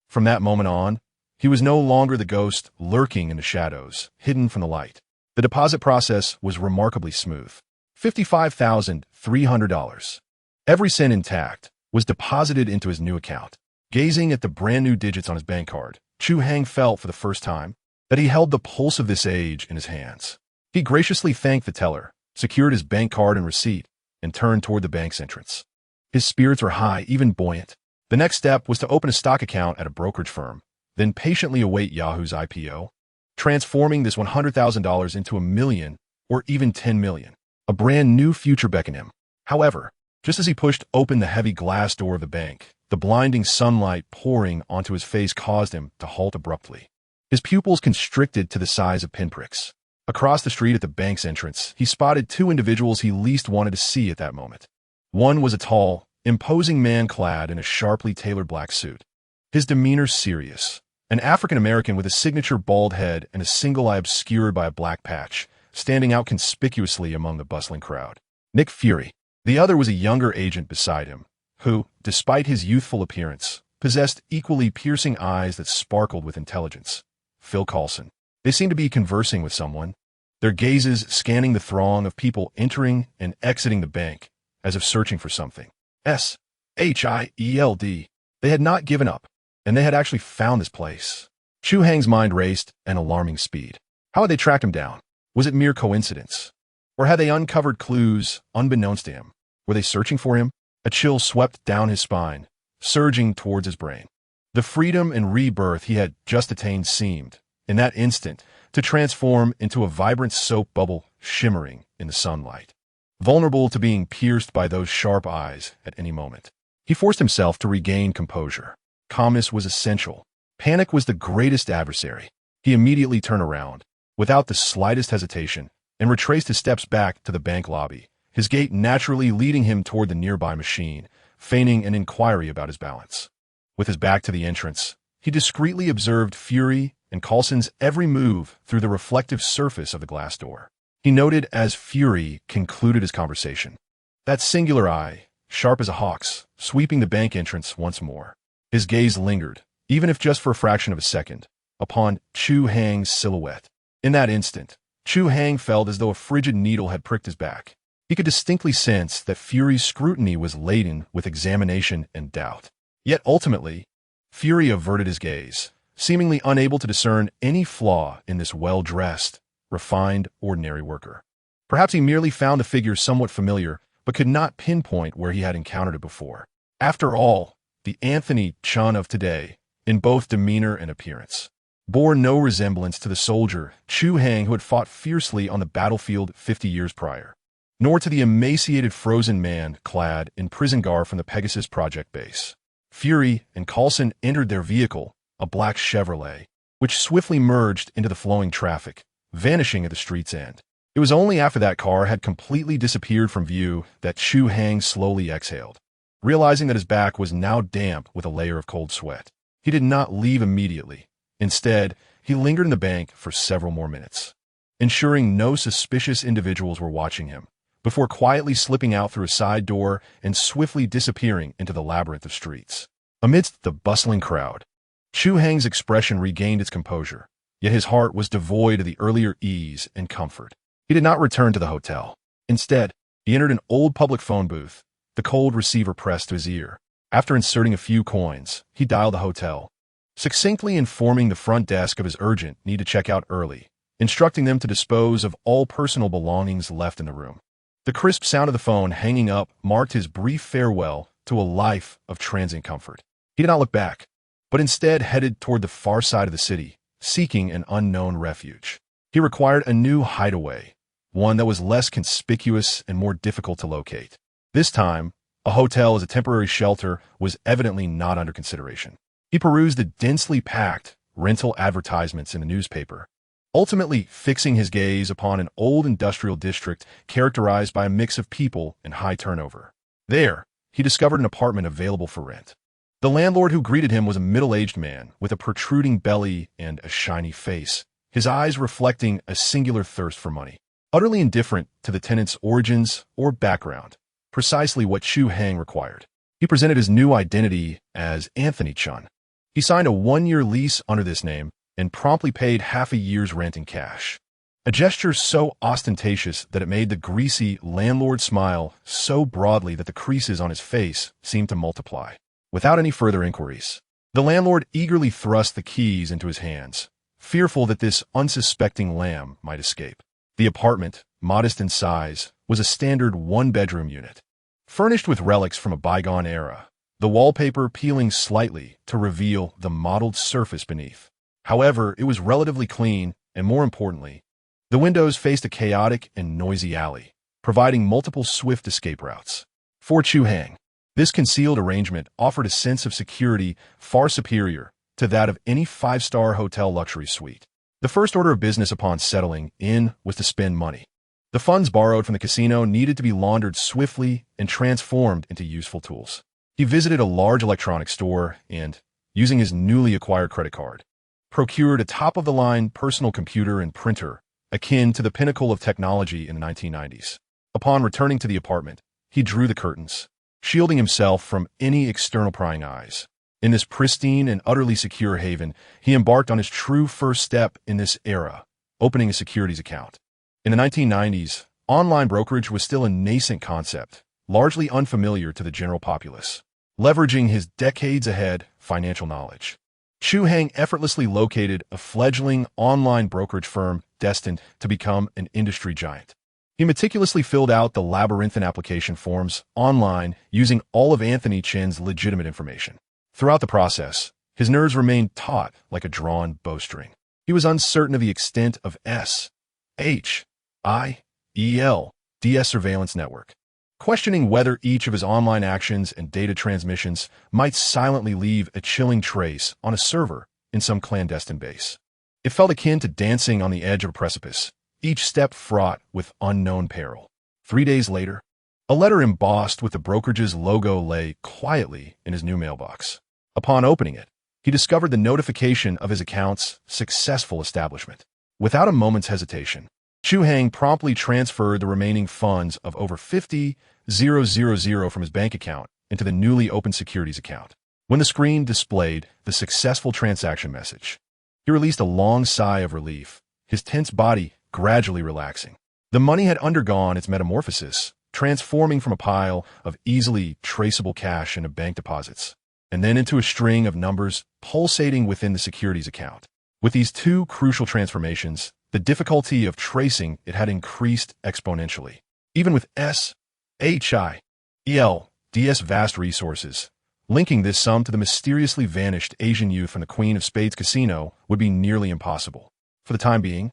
Speaker 1: From that moment on, he was no longer the ghost lurking in the shadows, hidden from the light. The deposit process was remarkably smooth. $55,300. Every cent intact was deposited into his new account. Gazing at the brand new digits on his bank card, Chu Hai felt for the first time that he held the pulse of this age in his hands. He graciously thanked the teller, secured his bank card and receipt, and turned toward the bank's entrance. His spirits were high, even buoyant. The next step was to open a stock account at a brokerage firm, then patiently await Yahoo's IPO, transforming this $100,000 into $1 million or even $10 million. A brand new future beckoned him. However, just as he pushed open the heavy glass door of the bank, the blinding sunlight pouring onto his face caused him to halt abruptly. His pupils constricted to the size of pinpricks. Across the street at the bank's entrance, he spotted two individuals he least wanted to see at that moment. One was a tall, imposing man clad in a sharply tailored black suit. His demeanor serious. An African-American with a signature bald head and a single eye obscured by a black patch, standing out conspicuously among the bustling crowd. Nick Fury. The other was a younger agent beside him, who, despite his youthful appearance, possessed equally piercing eyes that sparkled with intelligence. Phil Coulson. They seemed to be conversing with someone, their gazes scanning the throng of people entering and exiting the bank, as if searching for something. Shield. They had not given up, and they had actually found this place. Chu Hai's mind raced at alarming speed. How had they tracked him down? Was it mere coincidence? Or had they uncovered clues unbeknownst to him? Were they searching for him? A chill swept down his spine, surging towards his brain. The freedom and rebirth he had just attained seemed, in that instant, to transform into a vibrant soap bubble shimmering in the sunlight, vulnerable to being pierced by those sharp eyes at any moment. He forced himself to regain composure. Calmness was essential. Panic was the greatest adversary. He immediately turned around, without the slightest hesitation, and retraced his steps back to the bank lobby, his gait naturally leading him toward the nearby machine, feigning an inquiry about his balance. With his back to the entrance, he discreetly observed Fury and Coulson's every move through the reflective surface of the glass door. He noted as Fury concluded his conversation. That singular eye, sharp as a hawk's, sweeping the bank entrance once more. His gaze lingered, even if just for a fraction of a second, upon Chu Hai's silhouette. In that instant, Chu Hai felt as though a frigid needle had pricked his back. He could distinctly sense that Fury's scrutiny was laden with examination and doubt. Yet ultimately, Fury averted his gaze, seemingly unable to discern any flaw in this well-dressed, refined, ordinary worker. Perhaps he merely found the figure somewhat familiar, but could not pinpoint where he had encountered it before. After all, the Anthony Chun of today, in both demeanor and appearance, bore no resemblance to the soldier Chu Hai who had fought fiercely on the battlefield 50 years prior, nor to the emaciated frozen man clad in prison garb from the Pegasus Project base. Fury and Coulson entered their vehicle, a black Chevrolet, which swiftly merged into the flowing traffic, vanishing at the street's end. It was only after that car had completely disappeared from view that Chu Hai slowly exhaled, realizing that his back was now damp with a layer of cold sweat. He did not leave immediately. Instead, he lingered in the bank for several more minutes, ensuring no suspicious individuals were watching him, before quietly slipping out through a side door and swiftly disappearing into the labyrinth of streets. Amidst the bustling crowd, Chu Hai's expression regained its composure, yet his heart was devoid of the earlier ease and comfort. He did not return to the hotel. Instead, he entered an old public phone booth, the cold receiver pressed to his ear. After inserting a few coins, he dialed the hotel, succinctly informing the front desk of his urgent need to check out early, instructing them to dispose of all personal belongings left in the room. The crisp sound of the phone hanging up marked his brief farewell to a life of transient comfort. He did not look back, but instead headed toward the far side of the city, seeking an unknown refuge. He required a new hideaway, one that was less conspicuous and more difficult to locate. This time, a hotel as a temporary shelter was evidently not under consideration. He perused the densely packed rental advertisements in the newspaper, ultimately fixing his gaze upon an old industrial district characterized by a mix of people and high turnover. There, he discovered an apartment available for rent. The landlord who greeted him was a middle-aged man with a protruding belly and a shiny face, his eyes reflecting a singular thirst for money. Utterly indifferent to the tenant's origins or background, precisely what Chu Hai required. He presented his new identity as Anthony Chun. He signed a 1-year lease under this name and promptly paid half a year's rent in cash, a gesture so ostentatious that it made the greasy landlord smile so broadly that the creases on his face seemed to multiply. Without any further inquiries, the landlord eagerly thrust the keys into his hands, fearful that this unsuspecting lamb might escape. The apartment, modest in size, was a standard one-bedroom unit, furnished with relics from a bygone era, the wallpaper peeling slightly to reveal the mottled surface beneath. However, it was relatively clean, and more importantly, the windows faced a chaotic and noisy alley, providing multiple swift escape routes. For Chu Hai, this concealed arrangement offered a sense of security far superior to that of any five-star hotel luxury suite. The first order of business upon settling in was to spend money. The funds borrowed from the casino needed to be laundered swiftly and transformed into useful tools. He visited a large electronics store and, using his newly acquired credit card, procured a top-of-the-line personal computer and printer akin to the pinnacle of technology in the 1990s. Upon returning to the apartment, he drew the curtains, shielding himself from any external prying eyes. In this pristine and utterly secure haven, he embarked on his true first step in this era, opening a securities account. In the 1990s, online brokerage was still a nascent concept, largely unfamiliar to the general populace. Leveraging his decades-ahead financial knowledge, Chu Hai effortlessly located a fledgling online brokerage firm destined to become an industry giant. He meticulously filled out the labyrinthine application forms online using all of Anthony Chen's legitimate information. Throughout the process, his nerves remained taut like a drawn bowstring. He was uncertain of the extent of DS surveillance network, questioning whether each of his online actions and data transmissions might silently leave a chilling trace on a server in some clandestine base. It felt akin to dancing on the edge of a precipice, each step fraught with unknown peril. 3 days later, a letter embossed with the brokerage's logo lay quietly in his new mailbox. Upon opening it, he discovered the notification of his account's successful establishment. Without a moment's hesitation, Chu Hai promptly transferred the remaining funds of over $50,000 from his bank account into the newly opened securities account. When the screen displayed the successful transaction message, he released a long sigh of relief, his tense body gradually relaxing. The money had undergone its metamorphosis, transforming from a pile of easily traceable cash into bank deposits, and then into a string of numbers pulsating within the securities account. With these two crucial transformations, the difficulty of tracing it had increased exponentially. Even with SHIELD's vast resources, linking this sum to the mysteriously vanished Asian youth from the Queen of Spades casino would be nearly impossible. For the time being,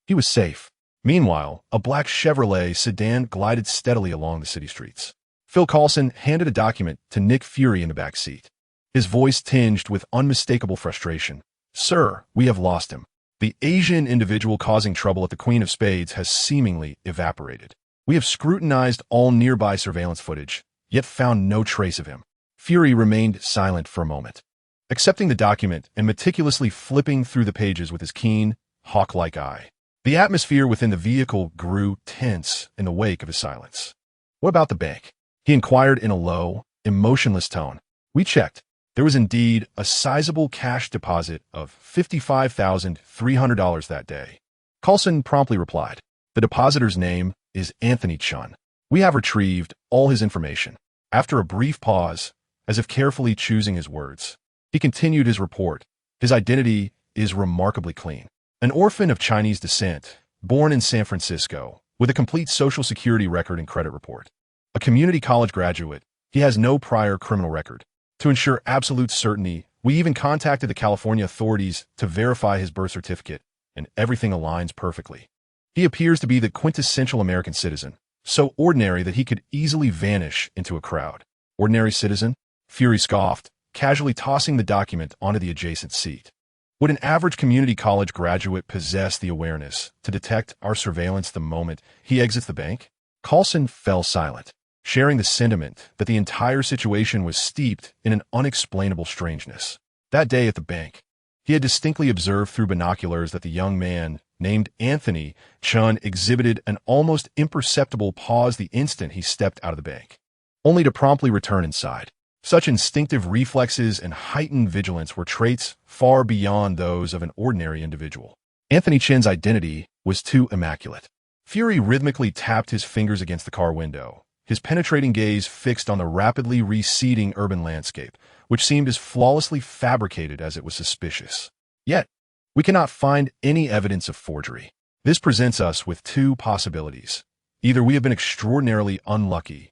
Speaker 1: he was safe. Meanwhile, a black Chevrolet sedan glided steadily along the city streets. Phil Coulson handed a document to Nick Fury in the back seat, his voice tinged with unmistakable frustration. "Sir, we have lost him. The Asian individual causing trouble at the Queen of Spades has seemingly evaporated. We have scrutinized all nearby surveillance footage, yet found no trace of him." Fury remained silent for a moment, accepting the document and meticulously flipping through the pages with his keen, hawk-like eye. The atmosphere within the vehicle grew tense in the wake of his silence. "What about the bank?" he inquired in a low, emotionless tone. "We checked. There was indeed a sizable cash deposit of $55,300 that day." Coulson promptly replied, "The depositor's name is Anthony Chen. We have retrieved all his information." After a brief pause, as if carefully choosing his words, he continued his report. "His identity is remarkably clean. An orphan of Chinese descent, born in San Francisco, with a complete social security record and credit report. A community college graduate, he has no prior criminal record. To ensure absolute certainty, we even contacted the California authorities to verify his birth certificate, and everything aligns perfectly. He appears to be the quintessential American citizen, so ordinary that he could easily vanish into a crowd." "Ordinary citizen?" Fury scoffed, casually tossing the document onto the adjacent seat. "Would an average community college graduate possess the awareness to detect our surveillance the moment he exits the bank?" Coulson fell silent, sharing the sentiment that the entire situation was steeped in an unexplainable strangeness. That day at the bank, he had distinctly observed through binoculars that the young man, named Anthony Chen, exhibited an almost imperceptible pause the instant he stepped out of the bank, only to promptly return inside. Such instinctive reflexes and heightened vigilance were traits far beyond those of an ordinary individual. Anthony Chen's identity was too immaculate. Fury rhythmically tapped his fingers against the car window, his penetrating gaze fixed on the rapidly receding urban landscape, which seemed as flawlessly fabricated as it was suspicious. Yet, we cannot find any evidence of forgery. This presents us with two possibilities. Either we have been extraordinarily unlucky,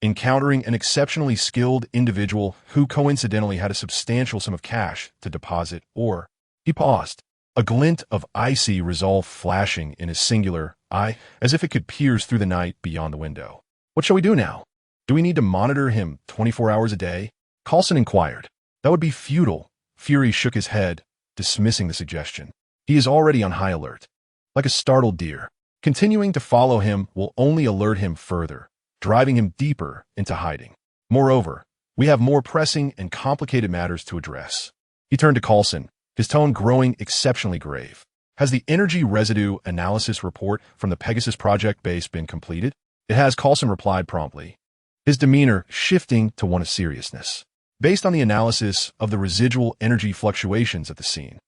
Speaker 1: encountering an exceptionally skilled individual who coincidentally had a substantial sum of cash to deposit, or he paused, a glint of icy resolve flashing in his singular eye as if it could pierce through the night beyond the window. What shall we do now? Do we need to monitor him 24 hours a day? Coulson inquired. That would be futile. Fury shook his head, dismissing the suggestion. He is already on high alert. Like a startled deer. Continuing to follow him will only alert him further, driving him deeper into hiding. Moreover, we have more pressing and complicated matters to address. He turned to Coulson, his tone growing exceptionally grave. Has the energy residue analysis report from the Pegasus Project base been completed? It has, Coulson replied promptly, his demeanor shifting to one of seriousness. Based on the analysis of the residual energy fluctuations at the scene,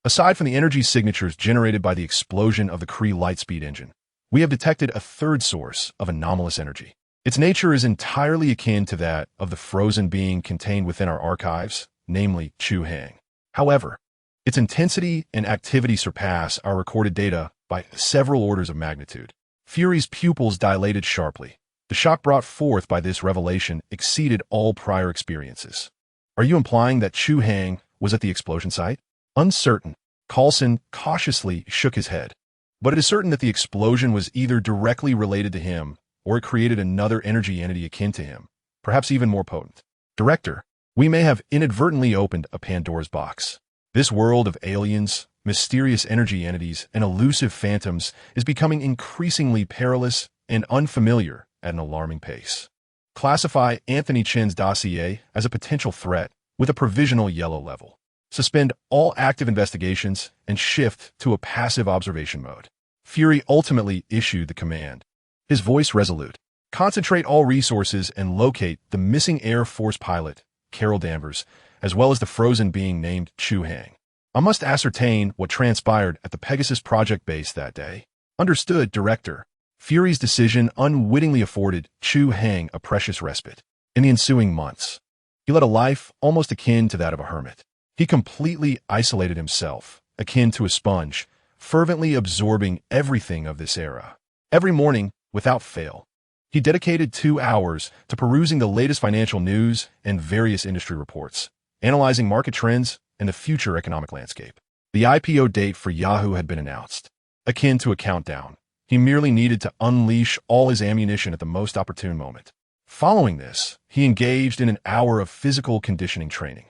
Speaker 1: aside from the energy signatures generated by the explosion of the Kree Lightspeed engine, we have detected a third source of anomalous energy. Its nature is entirely akin to that of the frozen being contained within our archives, namely Chu Hai. However, its intensity and activity surpass our recorded data by several orders of magnitude. Fury's pupils dilated sharply. The shock brought forth by this revelation exceeded all prior experiences. Are you implying that Chu Hai was at the explosion site? Uncertain, Coulson cautiously shook his head. But it is certain that the explosion was either directly related to him or it created another energy entity akin to him, perhaps even more potent. Director, we may have inadvertently opened a Pandora's box. This world of aliens, mysterious energy entities, and elusive phantoms is becoming increasingly perilous and unfamiliar at an alarming pace. Classify Anthony Chen's dossier as a potential threat with a provisional yellow level. Suspend all active investigations and shift to a passive observation mode. Fury ultimately issued the command. His voice resolute. Concentrate all resources and locate the missing Air Force pilot, Carol Danvers, as well as the frozen being named Chu Hai. I must ascertain what transpired at the Pegasus Project base that day. Understood, Director. Fury's decision unwittingly afforded Chu Hai a precious respite. In the ensuing months, he led a life almost akin to that of a hermit. He completely isolated himself, akin to a sponge, fervently absorbing everything of this era. Every morning, without fail, he dedicated 2 hours to perusing the latest financial news and various industry reports, analyzing market trends and the future economic landscape. The IPO date for Yahoo had been announced. Akin to a countdown, he merely needed to unleash all his ammunition at the most opportune moment. Following this, he engaged in an hour of physical conditioning training.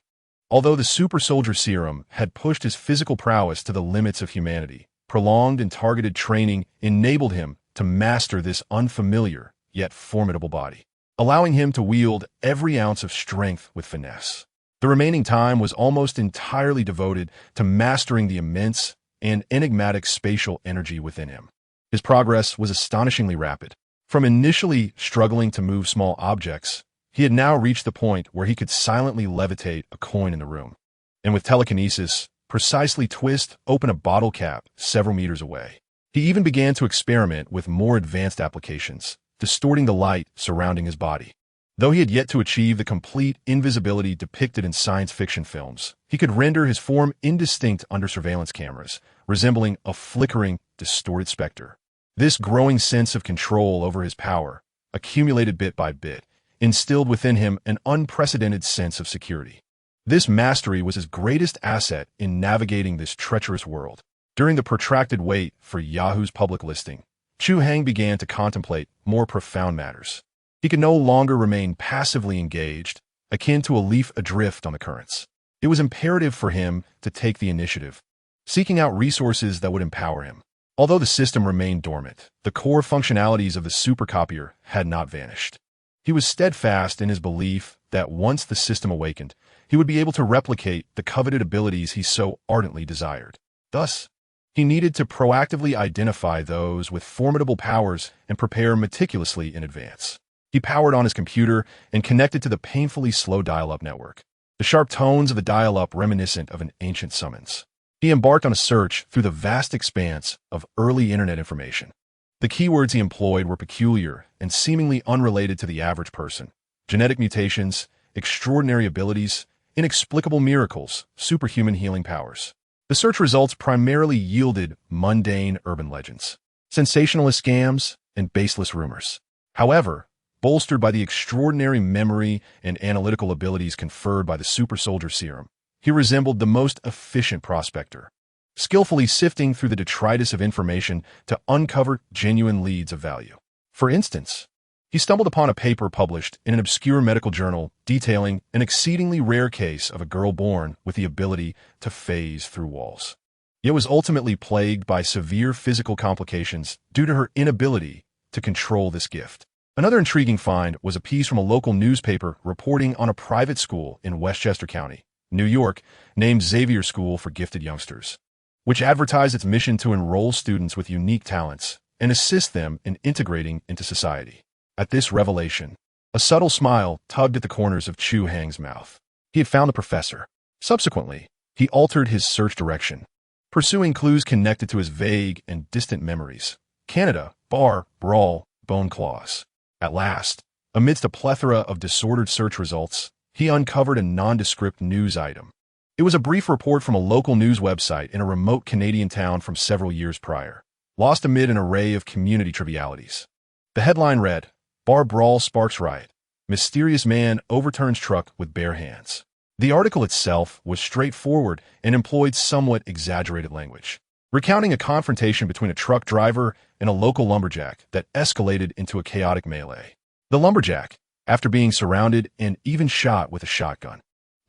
Speaker 1: Although the super soldier serum had pushed his physical prowess to the limits of humanity, prolonged and targeted training enabled him to master this unfamiliar yet formidable body, allowing him to wield every ounce of strength with finesse. The remaining time was almost entirely devoted to mastering the immense and enigmatic spatial energy within him. His progress was astonishingly rapid. From initially struggling to move small objects, he had now reached the point where he could silently levitate a coin in the room, and with telekinesis, precisely twist open a bottle cap several meters away. He even began to experiment with more advanced applications, distorting the light surrounding his body. Though he had yet to achieve the complete invisibility depicted in science fiction films, he could render his form indistinct under surveillance cameras, resembling a flickering, distorted specter. This growing sense of control over his power, accumulated bit by bit, instilled within him an unprecedented sense of security. This mastery was his greatest asset in navigating this treacherous world. During the protracted wait for Yahoo's public listing, Chu Hai began to contemplate more profound matters. He could no longer remain passively engaged, akin to a leaf adrift on the currents. It was imperative for him to take the initiative, seeking out resources that would empower him. Although the system remained dormant, the core functionalities of the super copier had not vanished. He was steadfast in his belief that once the system awakened, he would be able to replicate the coveted abilities he so ardently desired. Thus, he needed to proactively identify those with formidable powers and prepare meticulously in advance. He powered on his computer and connected to the painfully slow dial-up network, the sharp tones of the dial-up reminiscent of an ancient summons. He embarked on a search through the vast expanse of early internet information. The keywords he employed were peculiar and seemingly unrelated to the average person. Genetic mutations, extraordinary abilities, inexplicable miracles, superhuman healing powers. The search results primarily yielded mundane urban legends, sensationalist scams, and baseless rumors. However, bolstered by the extraordinary memory and analytical abilities conferred by the super soldier serum. He resembled the most efficient prospector, skillfully sifting through the detritus of information to uncover genuine leads of value. For instance, he stumbled upon a paper published in an obscure medical journal detailing an exceedingly rare case of a girl born with the ability to phase through walls. Yet was ultimately plagued by severe physical complications due to her inability to control this gift. Another intriguing find was a piece from a local newspaper reporting on a private school in Westchester County, New York, named Xavier School for Gifted Youngsters, which advertised its mission to enroll students with unique talents and assist them in integrating into society. At this revelation, a subtle smile tugged at the corners of Chu Hai's mouth. He had found the professor. Subsequently, he altered his search direction, pursuing clues connected to his vague and distant memories. Canada, bar, brawl, bone claws. At last, amidst a plethora of disordered search results, he uncovered a nondescript news item. It was a brief report from a local news website in a remote Canadian town from several years prior, lost amid an array of community trivialities. The headline read, "Bar Brawl Sparks Riot. Mysterious Man Overturns Truck with Bare Hands." The article itself was straightforward and employed somewhat exaggerated language, recounting a confrontation between a truck driver and a local lumberjack that escalated into a chaotic melee. The lumberjack, after being surrounded and even shot with a shotgun,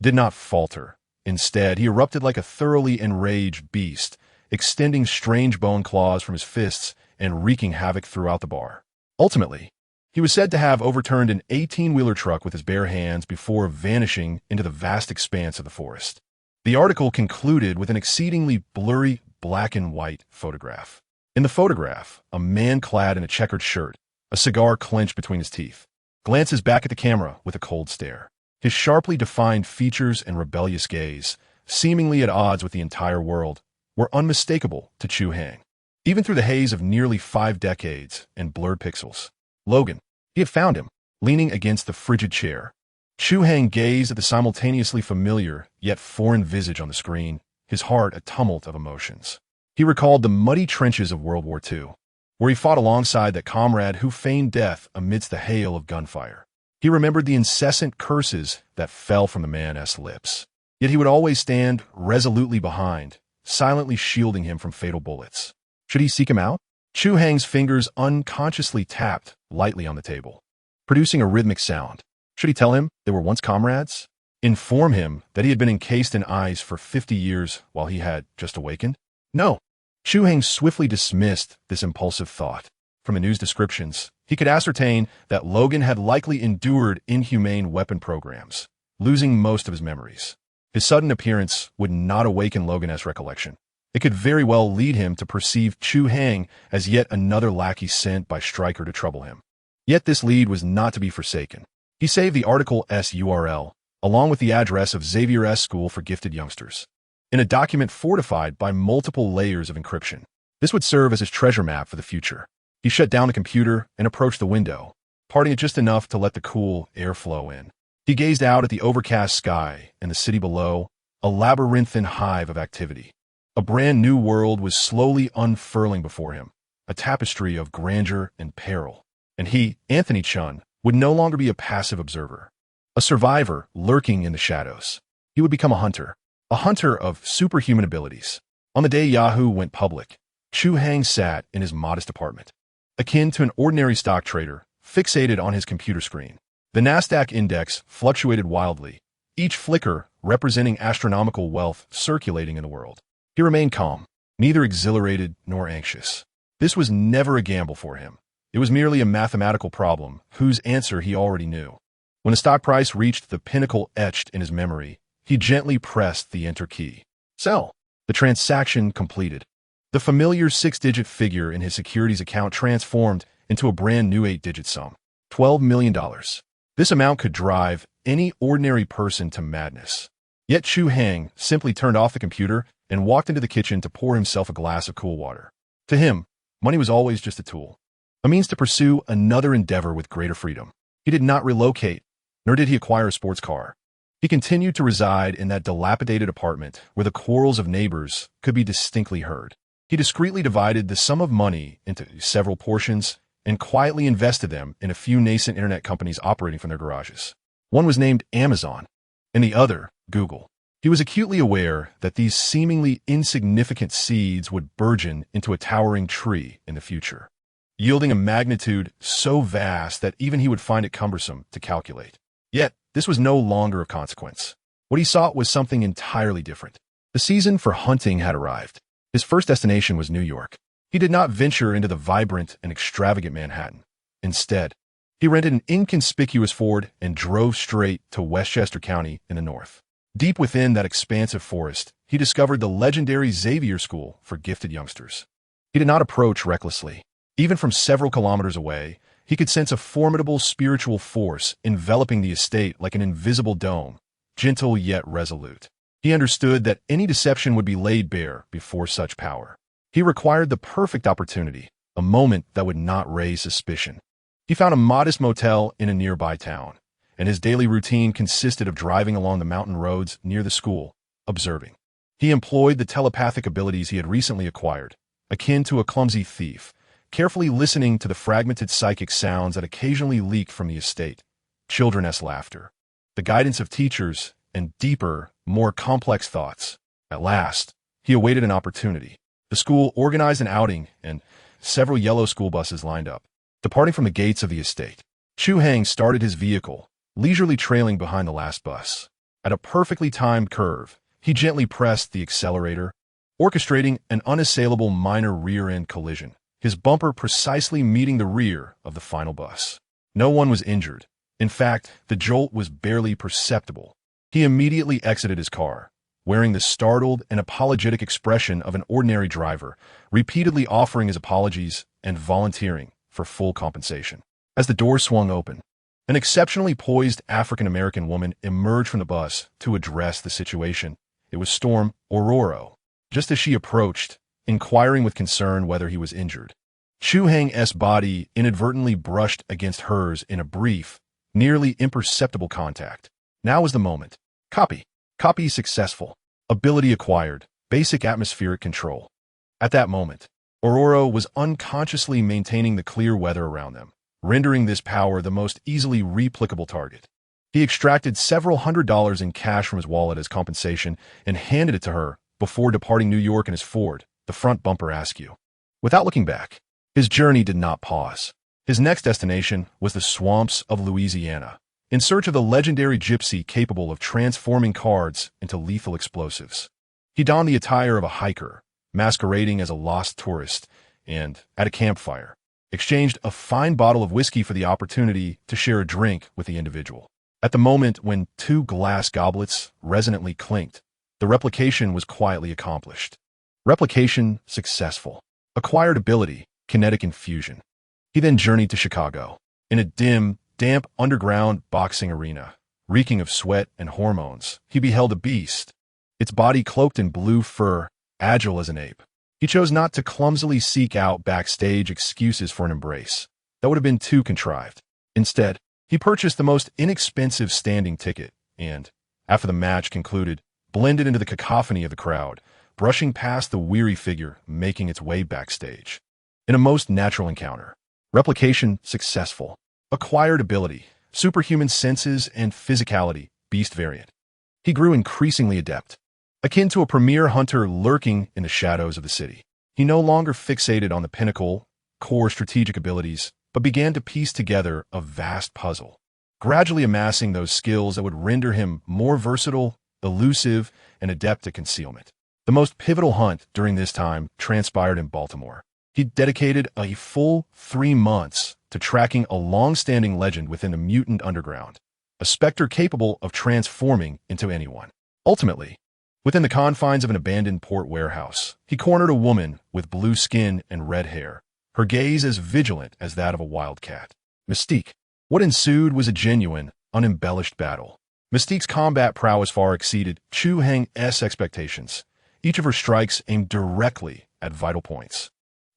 Speaker 1: did not falter. Instead, he erupted like a thoroughly enraged beast, extending strange bone claws from his fists and wreaking havoc throughout the bar. Ultimately, he was said to have overturned an 18-wheeler truck with his bare hands before vanishing into the vast expanse of the forest. The article concluded with an exceedingly blurry black and white photograph. In the photograph, a man clad in a checkered shirt, a cigar clenched between his teeth, glances back at the camera with a cold stare. His sharply defined features and rebellious gaze, seemingly at odds with the entire world, were unmistakable to Chu Hai, even through the haze of nearly 5 decades and blurred pixels. Logan. He had found him, leaning against the frigid chair. Chu Hai gazed at the simultaneously familiar yet foreign visage on the screen, his heart a tumult of emotions. He recalled the muddy trenches of World War II, where he fought alongside that comrade who feigned death amidst the hail of gunfire. He remembered the incessant curses that fell from the man's lips. Yet he would always stand resolutely behind, silently shielding him from fatal bullets. Should he seek him out? Chu Hai's fingers unconsciously tapped lightly on the table, producing a rhythmic sound. Should he tell him they were once comrades? Inform him that he had been encased in ice for 50 years while he had just awakened? No. Chu Hai swiftly dismissed this impulsive thought. From the news descriptions, he could ascertain that Logan had likely endured inhumane weapon programs, losing most of his memories. His sudden appearance would not awaken Logan's recollection. It could very well lead him to perceive Chu Hai as yet another lackey sent by Stryker to trouble him. Yet this lead was not to be forsaken. He saved the article's URL, along with the address of Xavier's School for Gifted Youngsters, in a document fortified by multiple layers of encryption. This would serve as his treasure map for the future. He shut down the computer and approached the window, parting it just enough to let the cool air flow in. He gazed out at the overcast sky and the city below, a labyrinthine hive of activity. A brand new world was slowly unfurling before him, a tapestry of grandeur and peril. And he, Anthony Chun, would no longer be a passive observer, a survivor lurking in the shadows. He would become a hunter of superhuman abilities. On the day Yahoo went public, Chu Hai sat in his modest apartment, akin to an ordinary stock trader, fixated on his computer screen. The Nasdaq index fluctuated wildly, each flicker representing astronomical wealth circulating in the world. He remained calm, neither exhilarated nor anxious. This was never a gamble for him. It was merely a mathematical problem whose answer he already knew. When the stock price reached the pinnacle etched in his memory, he gently pressed the enter key. Sell. The transaction completed. The familiar 6-digit figure in his securities account transformed into a brand new 8-digit sum. $12 million. This amount could drive any ordinary person to madness. Yet Chu Hai simply turned off the computer and walked into the kitchen to pour himself a glass of cool water. To him, money was always just a tool, a means to pursue another endeavor with greater freedom. He did not relocate, nor did he acquire a sports car. He continued to reside in that dilapidated apartment where the quarrels of neighbors could be distinctly heard. He discreetly divided the sum of money into several portions, and quietly invested them in a few nascent internet companies operating from their garages. One was named Amazon, and the other, Google. He was acutely aware that these seemingly insignificant seeds would burgeon into a towering tree in the future, yielding a magnitude so vast that even he would find it cumbersome to calculate. Yet, this was no longer of consequence. What he sought was something entirely different. The season for hunting had arrived. His first destination was New York. He did not venture into the vibrant and extravagant Manhattan. Instead, he rented an inconspicuous Ford and drove straight to Westchester County in the north. Deep within that expansive forest, he discovered the legendary Xavier School for gifted youngsters. He did not approach recklessly. Even from several kilometers away, he could sense a formidable spiritual force enveloping the estate like an invisible dome, gentle yet resolute. He understood that any deception would be laid bare before such power. He required the perfect opportunity, a moment that would not raise suspicion. He found a modest motel in a nearby town, and his daily routine consisted of driving along the mountain roads near the school, observing. He employed the telepathic abilities he had recently acquired, akin to a clumsy thief, carefully listening to the fragmented psychic sounds that occasionally leaked from the estate, children's laughter, the guidance of teachers, and deeper, more complex thoughts. At last, he awaited an opportunity. The school organized an outing, and several yellow school buses lined up. Departing from the gates of the estate, Chu Hai started his vehicle, leisurely trailing behind the last bus. At a perfectly timed curve, he gently pressed the accelerator, orchestrating an unassailable minor rear-end collision, his bumper precisely meeting the rear of the final bus. No one was injured. In fact, the jolt was barely perceptible. He immediately exited his car, wearing the startled and apologetic expression of an ordinary driver, repeatedly offering his apologies and volunteering for full compensation. As the door swung open, an exceptionally poised African-American woman emerged from the bus to address the situation. It was Storm Ororo. Just as she approached, inquiring with concern whether he was injured, Chu Hai's body inadvertently brushed against hers in a brief, nearly imperceptible contact. Now was the moment. Copy successful. Ability acquired. Basic atmospheric control. At that moment, Ororo was unconsciously maintaining the clear weather around them, rendering this power the most easily replicable target. He extracted several $100s in cash from his wallet as compensation and handed it to her before departing New York in his Ford, the front bumper askew. Without looking back, his journey did not pause. His next destination was the swamps of Louisiana, in search of the legendary gypsy capable of transforming cards into lethal explosives. He donned the attire of a hiker, masquerading as a lost tourist, and, at a campfire, exchanged a fine bottle of whiskey for the opportunity to share a drink with the individual. At the moment when two glass goblets resonantly clinked, the replication was quietly accomplished. Replication successful. Acquired ability, kinetic infusion. He then journeyed to Chicago. In a dim, damp underground boxing arena, reeking of sweat and hormones, he beheld a beast, its body cloaked in blue fur, agile as an ape. He chose not to clumsily seek out backstage excuses for an embrace. That would have been too contrived. Instead, he purchased the most inexpensive standing ticket and, after the match concluded, blended into the cacophony of the crowd, brushing past the weary figure making its way backstage. In a most natural encounter. Replication successful. Acquired ability, superhuman senses and physicality, beast variant. He grew increasingly adept, akin to a premier hunter lurking in the shadows of the city. He no longer fixated on the pinnacle, core strategic abilities, but began to piece together a vast puzzle, gradually amassing those skills that would render him more versatile, elusive, and adept at concealment. The most pivotal hunt during this time transpired in Baltimore. He dedicated a full 3 months to tracking a long-standing legend within the mutant underground, a specter capable of transforming into anyone. Ultimately, within the confines of an abandoned port warehouse, he cornered a woman with blue skin and red hair, her gaze as vigilant as that of a wildcat. Mystique. What ensued was a genuine, unembellished battle. Mystique's combat prowess far exceeded Chu Hai's expectations. Each of her strikes aimed directly at vital points,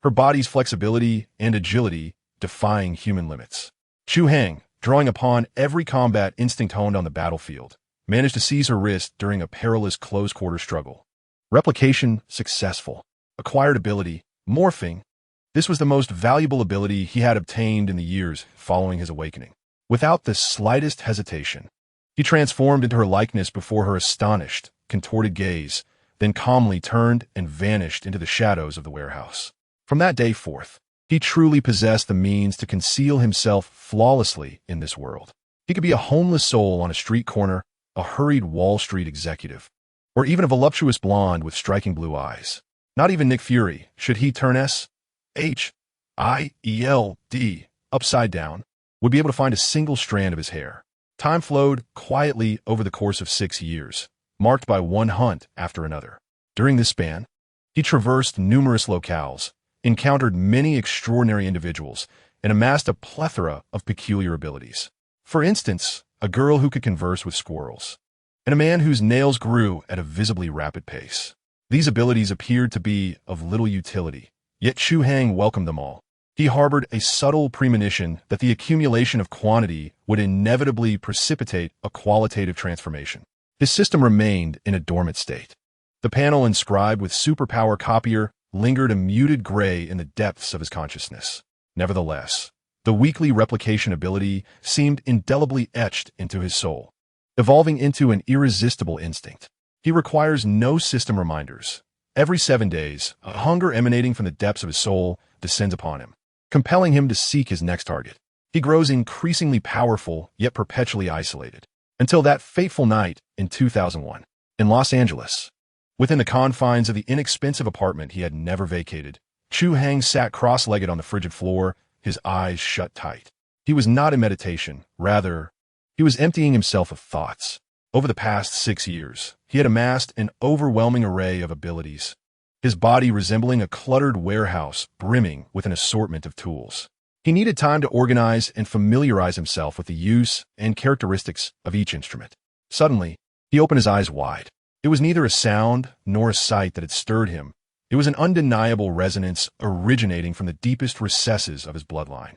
Speaker 1: her body's flexibility and agility defying human limits. Chu Hai, drawing upon every combat instinct honed on the battlefield, managed to seize her wrist during a perilous close-quarter struggle. Replication successful. Acquired ability, morphing. This was the most valuable ability he had obtained in the years following his awakening. Without the slightest hesitation, he transformed into her likeness before her astonished, contorted gaze, then calmly turned and vanished into the shadows of the warehouse. From that day forth, he truly possessed the means to conceal himself flawlessly in this world. He could be a homeless soul on a street corner, a hurried Wall Street executive, or even a voluptuous blonde with striking blue eyes. Not even Nick Fury, should he turn S-H-I-E-L-D upside down, would be able to find a single strand of his hair. Time flowed quietly over the course of 6 years, marked by one hunt after another. During this span, he traversed numerous locales, encountered many extraordinary individuals, and amassed a plethora of peculiar abilities. For instance, a girl who could converse with squirrels, and a man whose nails grew at a visibly rapid pace. These abilities appeared to be of little utility, yet Chu Hai welcomed them all. He harbored a subtle premonition that the accumulation of quantity would inevitably precipitate a qualitative transformation. His system remained in a dormant state. The panel inscribed with superpower Copier lingered a muted gray in the depths of his consciousness. Nevertheless, the weekly replication ability seemed indelibly etched into his soul, evolving into an irresistible instinct. He requires no system reminders. Every 7 days, a hunger emanating from the depths of his soul descends upon him, compelling him to seek his next target. He grows increasingly powerful, yet perpetually isolated, until that fateful night in 2001, in Los Angeles. Within the confines of the inexpensive apartment he had never vacated, Chu Hai sat cross-legged on the frigid floor, his eyes shut tight. He was not in meditation, rather, he was emptying himself of thoughts. Over the past 6 years, he had amassed an overwhelming array of abilities, his body resembling a cluttered warehouse brimming with an assortment of tools. He needed time to organize and familiarize himself with the use and characteristics of each instrument. Suddenly, he opened his eyes wide. It was neither a sound nor a sight that had stirred him. It was an undeniable resonance originating from the deepest recesses of his bloodline.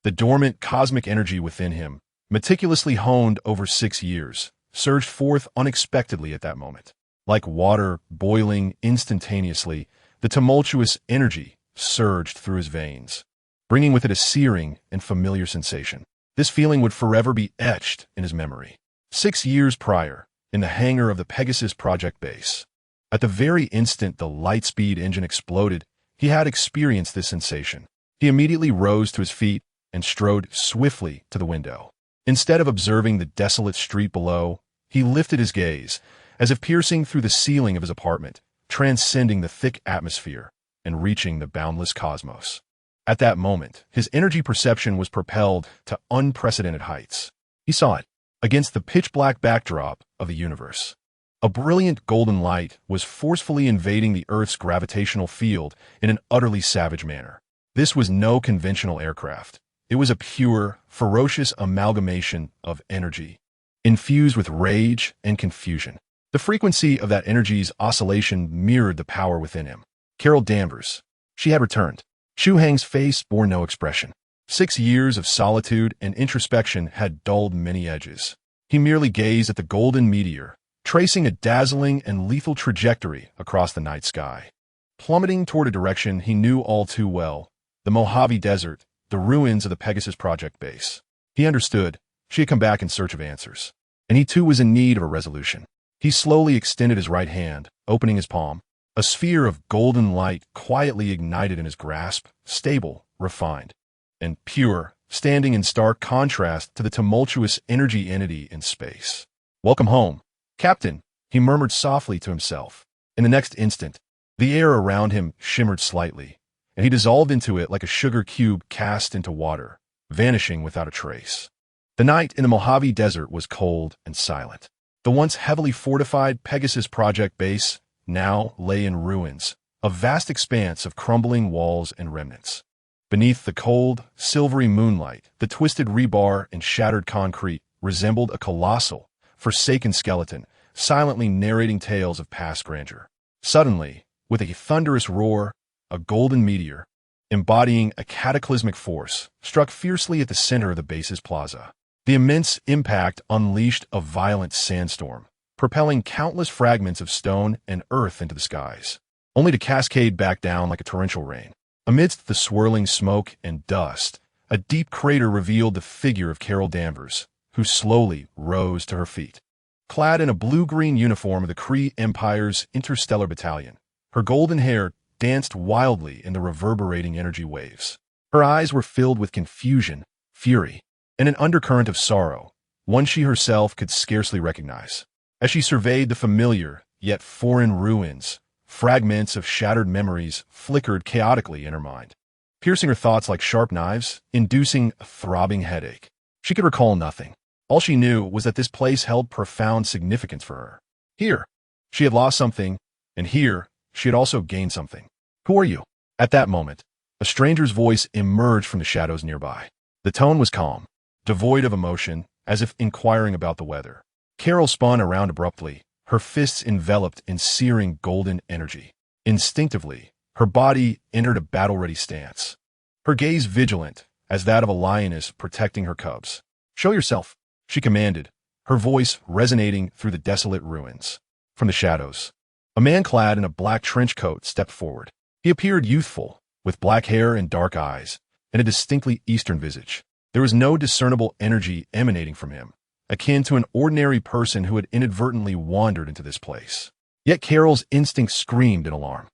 Speaker 1: The dormant cosmic energy within him, meticulously honed over 6 years, surged forth unexpectedly at that moment. Like water boiling instantaneously, the tumultuous energy surged through his veins, bringing with it a searing and familiar sensation. This feeling would forever be etched in his memory. 6 years prior, in the hangar of the Pegasus Project base, at the very instant the Lightspeed engine exploded, he had experienced this sensation. He immediately rose to his feet and strode swiftly to the window. Instead of observing the desolate street below, he lifted his gaze, as if piercing through the ceiling of his apartment, transcending the thick atmosphere and reaching the boundless cosmos. At that moment, his energy perception was propelled to unprecedented heights. He saw it against the pitch-black backdrop of the universe. A brilliant golden light was forcefully invading the Earth's gravitational field in an utterly savage manner. This was no conventional aircraft. It was a pure, ferocious amalgamation of energy, infused with rage and confusion. The frequency of that energy's oscillation mirrored the power within him. Carol Danvers. She had returned. Chu Hai's face bore no expression. 6 years of solitude and introspection had dulled many edges. He merely gazed at the golden meteor, tracing a dazzling and lethal trajectory across the night sky. Plummeting toward a direction he knew all too well, the Mojave Desert, the ruins of the Pegasus Project base. He understood. She had come back in search of answers, and he too was in need of a resolution. He slowly extended his right hand, opening his palm. A sphere of golden light quietly ignited in his grasp, stable, refined, and pure, standing in stark contrast to the tumultuous energy entity in space. "Welcome home, Captain," he murmured softly to himself. In the next instant, the air around him shimmered slightly, and he dissolved into it like a sugar cube cast into water, vanishing without a trace. The night in the Mojave Desert was cold and silent. The once heavily fortified Pegasus Project base now lay in ruins, a vast expanse of crumbling walls and remnants. Beneath the cold, silvery moonlight, the twisted rebar and shattered concrete resembled a colossal, forsaken skeleton, silently narrating tales of past grandeur. Suddenly, with a thunderous roar, a golden meteor, embodying a cataclysmic force, struck fiercely at the center of the base's plaza. The immense impact unleashed a violent sandstorm, propelling countless fragments of stone and earth into the skies, only to cascade back down like a torrential rain. Amidst the swirling smoke and dust, a deep crater revealed the figure of Carol Danvers, who slowly rose to her feet. Clad in a blue-green uniform of the Kree Empire's Interstellar Battalion, her golden hair danced wildly in the reverberating energy waves. Her eyes were filled with confusion, fury, and an undercurrent of sorrow, one she herself could scarcely recognize. As she surveyed the familiar, yet foreign ruins, fragments of shattered memories flickered chaotically in her mind, piercing her thoughts like sharp knives, inducing a throbbing headache. She could recall nothing. All she knew was that this place held profound significance for her. Here, she had lost something, and here, she had also gained something. Who are you? At that moment, a stranger's voice emerged from the shadows nearby. The tone was calm, devoid of emotion, as if inquiring about the weather. Carol spun around abruptly, her fists enveloped in searing golden energy. Instinctively, her body entered a battle-ready stance, her gaze vigilant as that of a lioness protecting her cubs. "Show yourself," she commanded, her voice resonating through the desolate ruins. From the shadows, a man clad in a black trench coat stepped forward. He appeared youthful, with black hair and dark eyes, and a distinctly Eastern visage. There was no discernible energy emanating from him, akin to an ordinary person who had inadvertently wandered into this place. Yet Carol's instinct screamed in alarm.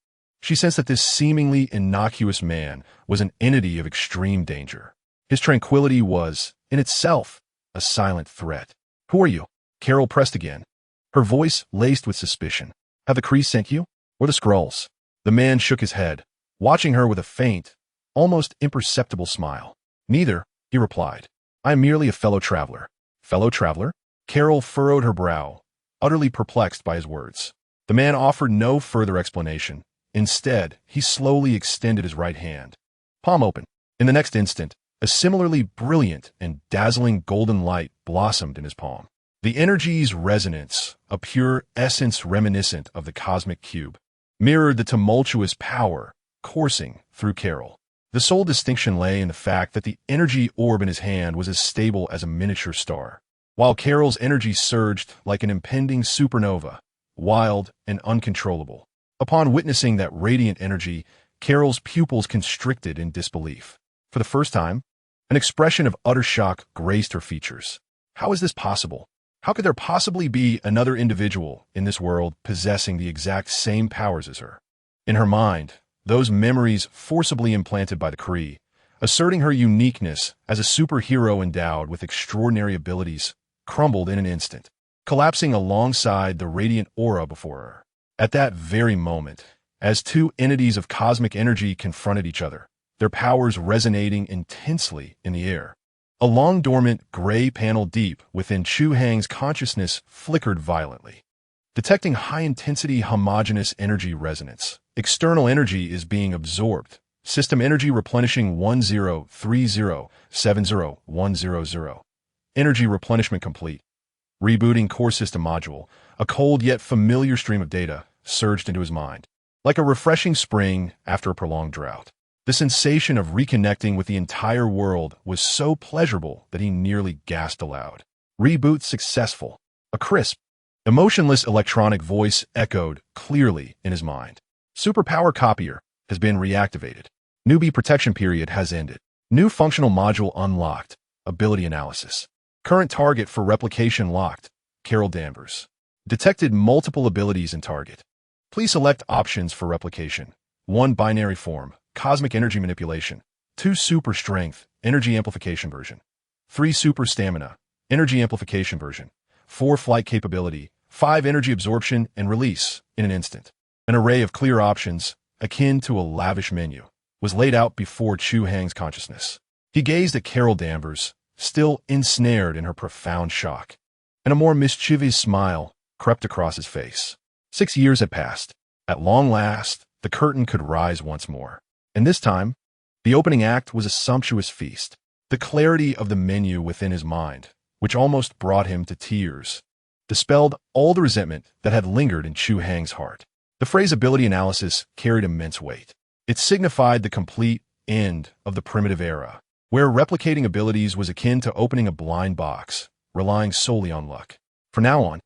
Speaker 1: She sensed that this seemingly innocuous man was an entity of extreme danger. His tranquility was, in itself, a silent threat. "Who are you?" Carol pressed again, her voice laced with suspicion. "Have the Kree sent you? Or the Skrulls?" The man shook his head, watching her with a faint, almost imperceptible smile. "Neither," he replied. "I am merely a fellow traveler." "Fellow traveler?" Carol furrowed her brow, utterly perplexed by his words. The man offered no further explanation. Instead, he slowly extended his right hand, palm open. In the next instant, a similarly brilliant and dazzling golden light blossomed in his palm. The energy's resonance, a pure essence reminiscent of the cosmic cube, mirrored the tumultuous power coursing through Carol. The sole distinction lay in the fact that the energy orb in his hand was as stable as a miniature star, while Carol's energy surged like an impending supernova, wild and uncontrollable. Upon witnessing that radiant energy, Carol's pupils constricted in disbelief. For the first time, an expression of utter shock graced her features. How is this possible? How could there possibly be another individual in this world possessing the exact same powers as her? In her mind, those memories forcibly implanted by the Kree, asserting her uniqueness as a superhero endowed with extraordinary abilities, crumbled in an instant, collapsing alongside the radiant aura before her. At that very moment, as two entities of cosmic energy confronted each other, their powers resonating intensely in the air, a long-dormant gray panel deep within Chu Hai's consciousness flickered violently, detecting high-intensity homogeneous energy resonance. External energy is being absorbed. System energy replenishing 1030701000. Energy replenishment complete. Rebooting core system module. A cold yet familiar stream of data surged into his mind, like a refreshing spring after a prolonged drought. The sensation of reconnecting with the entire world was so pleasurable that he nearly gasped aloud. Reboot successful. A crisp, emotionless electronic voice echoed clearly in his mind. Superpower Copier has been reactivated. Newbie protection period has ended. New functional module unlocked. Ability analysis. Current target for replication locked. Carol Danvers. Detected multiple abilities in target. Please select options for replication. 1 binary form, cosmic energy manipulation. 2 super strength, energy amplification version. 3 super stamina, energy amplification version. 4 flight capability, 5 energy absorption and release in an instant. An array of clear options, akin to a lavish menu, was laid out before Chu Hai's consciousness. He gazed at Carol Danvers, still ensnared in her profound shock, and a more mischievous smile crept across his face. 6 years had passed. At long last, the curtain could rise once more. And this time, the opening act was a sumptuous feast. The clarity of the menu within his mind, which almost brought him to tears, dispelled all the resentment that had lingered in Chu Hai's heart. The phrase ability analysis carried immense weight. It signified the complete end of the primitive era, where replicating abilities was akin to opening a blind box, relying solely on luck. From now on,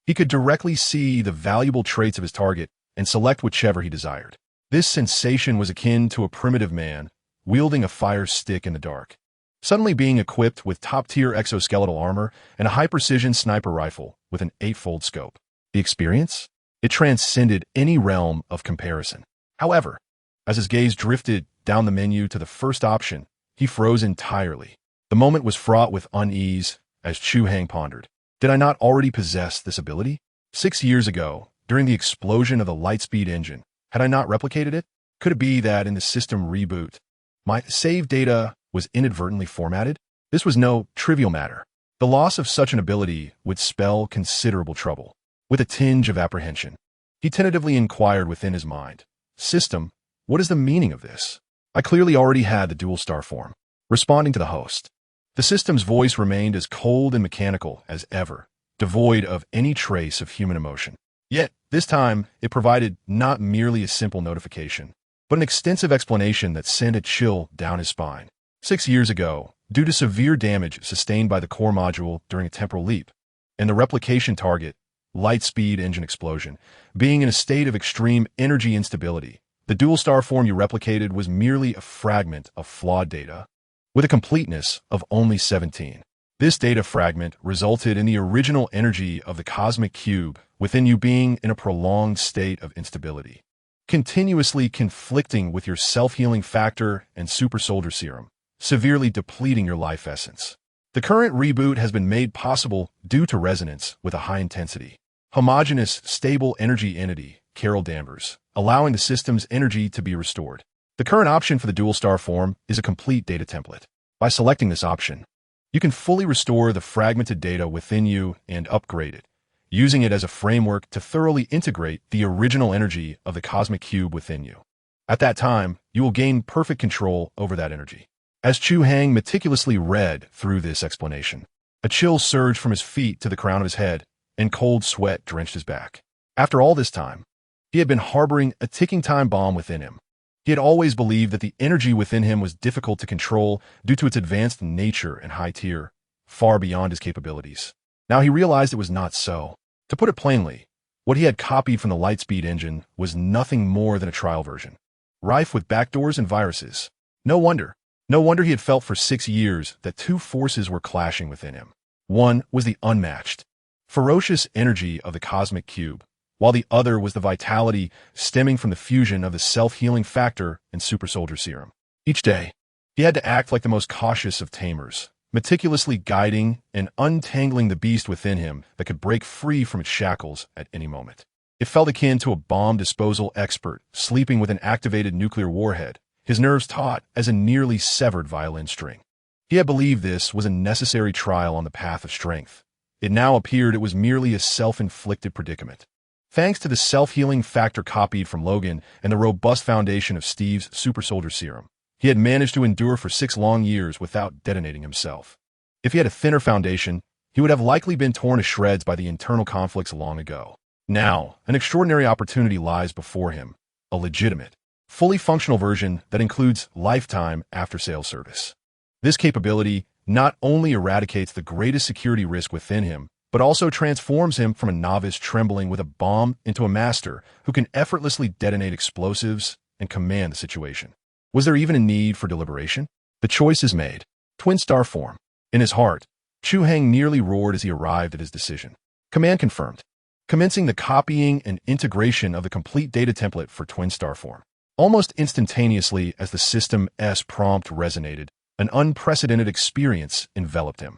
Speaker 1: he could directly see the valuable traits of his target and select whichever he desired. This sensation was akin to a primitive man wielding a fire stick in the dark, suddenly being equipped with top-tier exoskeletal armor and a high-precision sniper rifle with an 8-fold scope. The experience? It transcended any realm of comparison. However, as his gaze drifted down the menu to the first option, he froze entirely. The moment was fraught with unease as Chu Hai pondered. Did I not already possess this ability? 6 years ago, during the explosion of the Lightspeed engine, had I not replicated it? Could it be that in the system reboot, my save data was inadvertently formatted? This was no trivial matter. The loss of such an ability would spell considerable trouble. With a tinge of apprehension, he tentatively inquired within his mind, "System, what is the meaning of this?" I clearly already had the dual star form. Responding to the host, the system's voice remained as cold and mechanical as ever, devoid of any trace of human emotion. Yet, this time, it provided not merely a simple notification, but an extensive explanation that sent a chill down his spine. 6 years ago, due to severe damage sustained by the core module during a temporal leap, and the replication target, Lightspeed engine explosion, being in a state of extreme energy instability, the dual star form you replicated was merely a fragment of flawed data, with a completeness of only 17. This data fragment resulted in the original energy of the cosmic cube within you being in a prolonged state of instability, continuously conflicting with your self-healing factor and super soldier serum, severely depleting your life essence. The current reboot has been made possible due to resonance with a high-intensity, homogeneous, stable energy entity, Carol Danvers, allowing the system's energy to be restored. The current option for the dual star form is a complete data template. By selecting this option, you can fully restore the fragmented data within you and upgrade it, using it as a framework to thoroughly integrate the original energy of the cosmic cube within you. At that time, you will gain perfect control over that energy. As Chu Hai meticulously read through this explanation, a chill surged from his feet to the crown of his head, and cold sweat drenched his back. After all this time, he had been harboring a ticking time bomb within him. He had always believed that the energy within him was difficult to control due to its advanced nature and high tier, far beyond his capabilities. Now he realized it was not so. To put it plainly, what he had copied from the Lightspeed engine was nothing more than a trial version, rife with backdoors and viruses. No wonder he had felt for 6 years that two forces were clashing within him. One was the unmatched, ferocious energy of the cosmic cube, while the other was the vitality stemming from the fusion of the self-healing factor and super soldier serum. Each day, he had to act like the most cautious of tamers, meticulously guiding and untangling the beast within him that could break free from its shackles at any moment. It felt akin to a bomb disposal expert sleeping with an activated nuclear warhead, his nerves taut as a nearly severed violin string. He had believed this was a necessary trial on the path of strength. It now appeared it was merely a self-inflicted predicament. Thanks to the self-healing factor copied from Logan and the robust foundation of Steve's super soldier serum, he had managed to endure for 6 long years without detonating himself. If he had a thinner foundation, he would have likely been torn to shreds by the internal conflicts long ago. Now, an extraordinary opportunity lies before him, a legitimate, fully functional version that includes lifetime after-sales service. This capability not only eradicates the greatest security risk within him, but also transforms him from a novice trembling with a bomb into a master who can effortlessly detonate explosives and command the situation. Was there even a need for deliberation? The choice is made. Twin star form. In his heart, Chu Hai nearly roared as he arrived at his decision. Command confirmed. Commencing the copying and integration of the complete data template for twin star form. Almost instantaneously as the system's prompt resonated, an unprecedented experience enveloped him.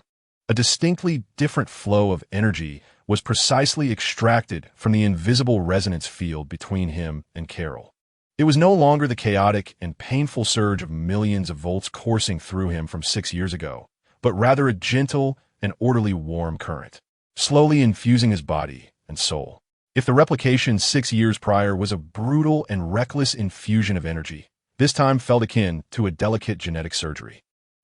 Speaker 1: A distinctly different flow of energy was precisely extracted from the invisible resonance field between him and Carol. It was no longer the chaotic and painful surge of millions of volts coursing through him from 6 years ago, but rather a gentle and orderly warm current, slowly infusing his body and soul. If the replication 6 years prior was a brutal and reckless infusion of energy, this time felt akin to a delicate genetic surgery.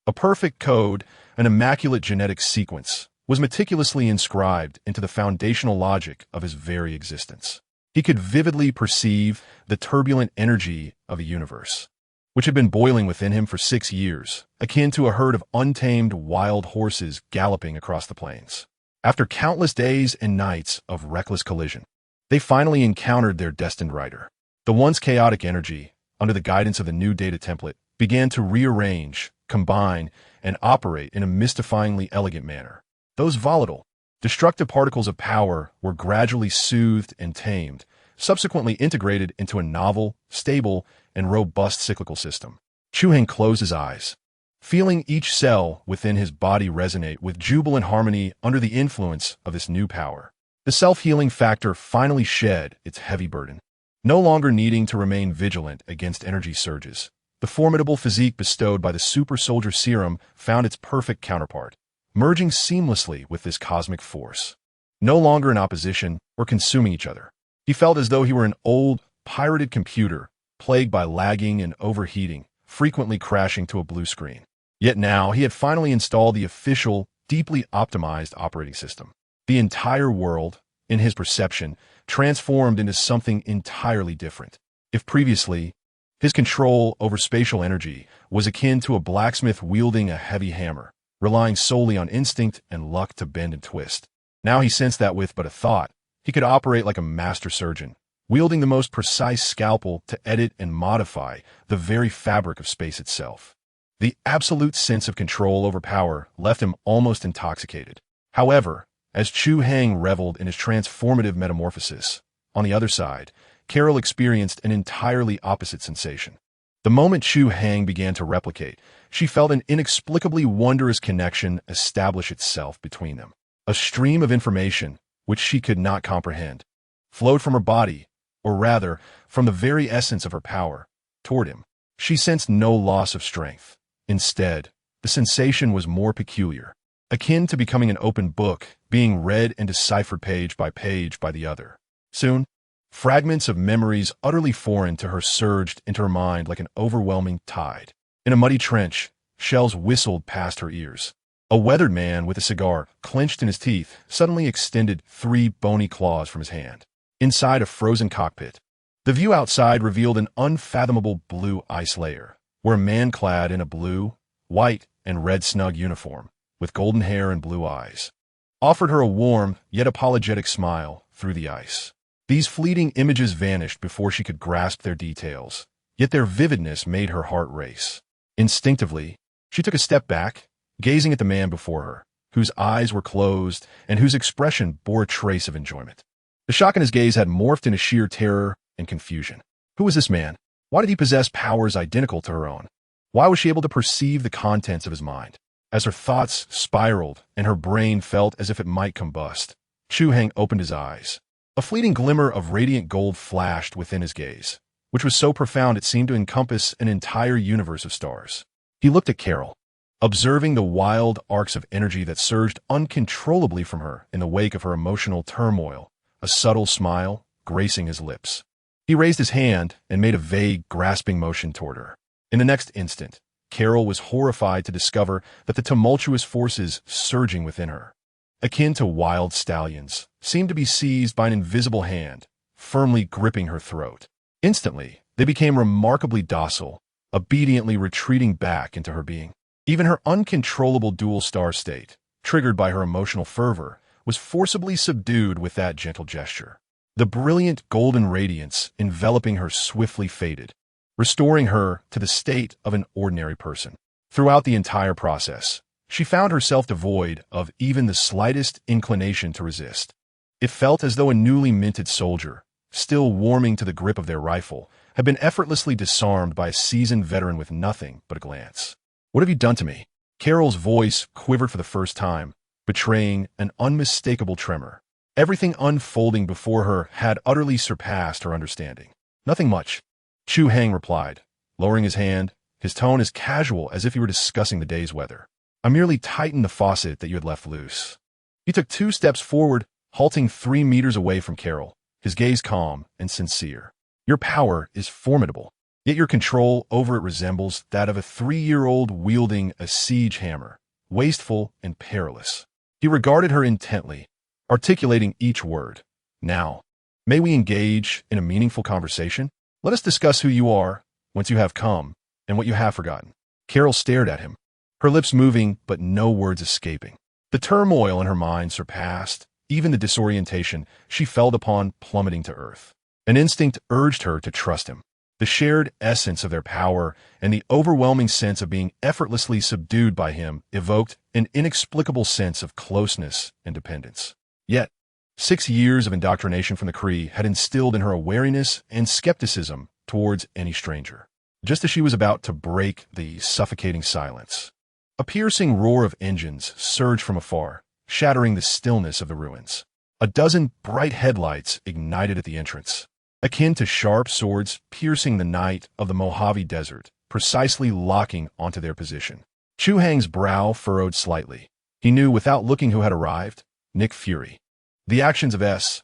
Speaker 1: A perfect code, an immaculate genetic sequence, was meticulously inscribed into the foundational logic of his very existence. He could vividly perceive the turbulent energy of a universe, which had been boiling within him for 6 years, akin to a herd of untamed wild horses galloping across the plains. After countless days and nights of reckless collision, they finally encountered their destined rider. The once chaotic energy, under the guidance of the new data template, began to rearrange, combine, and operate in a mystifyingly elegant manner. Those volatile, destructive particles of power were gradually soothed and tamed, subsequently integrated into a novel, stable, and robust cyclical system. Chu Hai closed his eyes, feeling each cell within his body resonate with jubilant harmony under the influence of this new power. The self-healing factor finally shed its heavy burden. No longer needing to remain vigilant against energy surges, the formidable physique bestowed by the super soldier serum found its perfect counterpart, merging seamlessly with this cosmic force. No longer in opposition or consuming each other, he felt as though he were an old, pirated computer, plagued by lagging and overheating, frequently crashing to a blue screen. Yet now he had finally installed the official, deeply optimized operating system. The entire world, in his perception, transformed into something entirely different. If previously, his control over spatial energy was akin to a blacksmith wielding a heavy hammer, relying solely on instinct and luck to bend and twist, now he sensed that with but a thought, he could operate like a master surgeon, wielding the most precise scalpel to edit and modify the very fabric of space itself. The absolute sense of control over power left him almost intoxicated. However, as Chu Hai reveled in his transformative metamorphosis, on the other side, Carol experienced an entirely opposite sensation. The moment Chu Hai began to replicate, she felt an inexplicably wondrous connection establish itself between them. A stream of information, which she could not comprehend, flowed from her body, or rather, from the very essence of her power, toward him. She sensed no loss of strength. Instead, the sensation was more peculiar, akin to becoming an open book, being read and deciphered page by the other. Soon, fragments of memories utterly foreign to her surged into her mind like an overwhelming tide. In a muddy trench, shells whistled past her ears. A weathered man with a cigar clenched in his teeth suddenly extended 3 bony claws from his hand. Inside a frozen cockpit, the view outside revealed an unfathomable blue ice layer, where a man clad in a blue, white, and red snug uniform, with golden hair and blue eyes, offered her a warm yet apologetic smile through the ice. These fleeting images vanished before she could grasp their details, yet their vividness made her heart race. Instinctively, she took a step back, gazing at the man before her, whose eyes were closed and whose expression bore a trace of enjoyment. The shock in his gaze had morphed into sheer terror and confusion. Who was this man? Why did he possess powers identical to her own? Why was she able to perceive the contents of his mind? As her thoughts spiraled and her brain felt as if it might combust, Chu Hai opened his eyes. A fleeting glimmer of radiant gold flashed within his gaze, which was so profound it seemed to encompass an entire universe of stars. He looked at Carol, observing the wild arcs of energy that surged uncontrollably from her in the wake of her emotional turmoil, a subtle smile gracing his lips. He raised his hand and made a vague, grasping motion toward her. In the next instant, Carol was horrified to discover that the tumultuous forces surging within her, akin to wild stallions, seemed to be seized by an invisible hand, firmly gripping her throat. Instantly, they became remarkably docile, obediently retreating back into her being. Even her uncontrollable dual-star state, triggered by her emotional fervor, was forcibly subdued with that gentle gesture. The brilliant golden radiance enveloping her swiftly faded, restoring her to the state of an ordinary person. Throughout the entire process, she found herself devoid of even the slightest inclination to resist. It felt as though a newly minted soldier, still warming to the grip of their rifle, had been effortlessly disarmed by a seasoned veteran with nothing but a glance. "What have you done to me?" Carol's voice quivered for the first time, betraying an unmistakable tremor. Everything unfolding before her had utterly surpassed her understanding. "Nothing much," Chu Hai replied, lowering his hand, his tone as casual as if he were discussing the day's weather. "I merely tightened the faucet that you had left loose." He took 2 steps forward, halting 3 meters away from Carol, his gaze calm and sincere. "Your power is formidable, yet your control over it resembles that of a 3-year-old wielding a siege hammer, wasteful and perilous." He regarded her intently, articulating each word. "Now, may we engage in a meaningful conversation? Let us discuss who you are, whence you have come, and what you have forgotten." Carol stared at him, her lips moving but no words escaping. The turmoil in her mind surpassed even the disorientation she felt upon plummeting to earth. An instinct urged her to trust him. The shared essence of their power and the overwhelming sense of being effortlessly subdued by him evoked an inexplicable sense of closeness and dependence. Yet, 6 years of indoctrination from the Kree had instilled in her a wariness and skepticism towards any stranger. Just as she was about to break the suffocating silence, a piercing roar of engines surged from afar, shattering the stillness of the ruins. A dozen bright headlights ignited at the entrance, akin to sharp swords piercing the night of the Mojave Desert, precisely locking onto their position. Chu Hai's brow furrowed slightly. He knew without looking who had arrived: Nick Fury. The actions of S.H.I.E.L.D.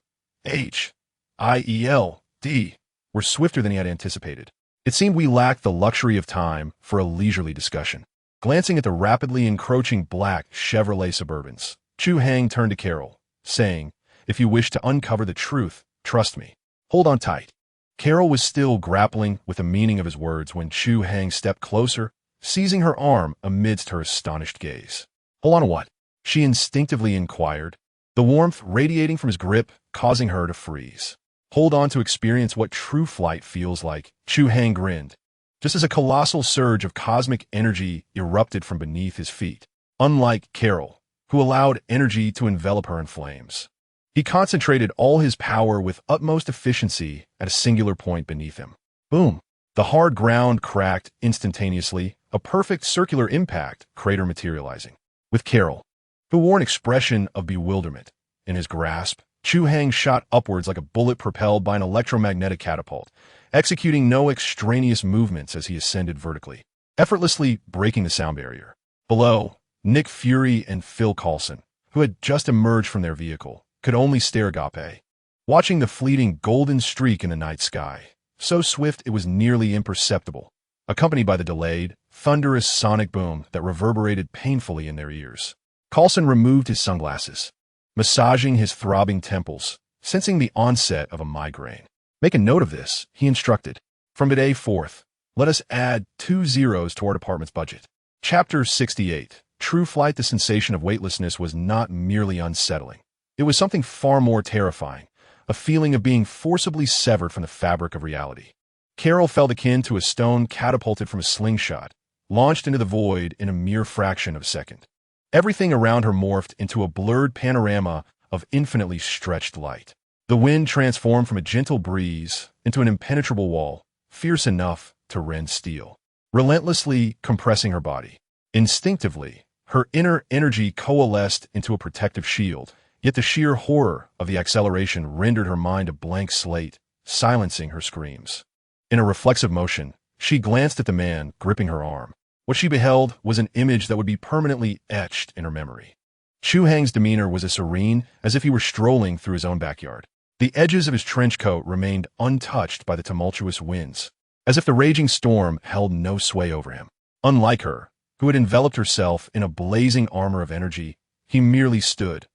Speaker 1: were swifter than he had anticipated. It seemed we lacked the luxury of time for a leisurely discussion. Glancing at the rapidly encroaching black Chevrolet Suburbans, Chu Hai turned to Carol, saying, "If you wish to uncover the truth, trust me. Hold on tight." Carol was still grappling with the meaning of his words when Chu Hai stepped closer, seizing her arm amidst her astonished gaze. "Hold on to what?" she instinctively inquired, the warmth radiating from his grip causing her to freeze. "Hold on to experience what true flight feels like," Chu Hai grinned, just as a colossal surge of cosmic energy erupted from beneath his feet. Unlike Carol, who allowed energy to envelop her in flames, he concentrated all his power with utmost efficiency at a singular point beneath him. Boom! The hard ground cracked instantaneously, a perfect circular impact crater materializing. With Carol, who wore an expression of bewilderment in his grasp, Chu Hai shot upwards like a bullet propelled by an electromagnetic catapult, executing no extraneous movements as he ascended vertically, effortlessly breaking the sound barrier. Below, Nick Fury and Phil Coulson, who had just emerged from their vehicle, could only stare agape, watching the fleeting golden streak in the night sky, so swift it was nearly imperceptible, accompanied by the delayed, thunderous sonic boom that reverberated painfully in their ears. Coulson removed his sunglasses, massaging his throbbing temples, sensing the onset of a migraine. "Make a note of this," he instructed. "From today forth, let us add 2 zeros to our department's budget." Chapter 68. True flight. The sensation of weightlessness was not merely unsettling. It was something far more terrifying, a feeling of being forcibly severed from the fabric of reality. Carol felt akin to a stone catapulted from a slingshot, launched into the void in a mere fraction of a second. Everything around her morphed into a blurred panorama of infinitely stretched light. The wind transformed from a gentle breeze into an impenetrable wall, fierce enough to rend steel, relentlessly compressing her body. Instinctively, her inner energy coalesced into a protective shield, yet the sheer horror of the acceleration rendered her mind a blank slate, silencing her screams. In a reflexive motion, she glanced at the man gripping her arm. What she beheld was an image that would be permanently etched in her memory. Chu Hai's demeanor was as serene as if he were strolling through his own backyard. The edges of his trench coat remained untouched by the tumultuous winds, as if the raging storm held no sway over him. Unlike her, who had enveloped herself in a blazing armor of energy, he merely stood,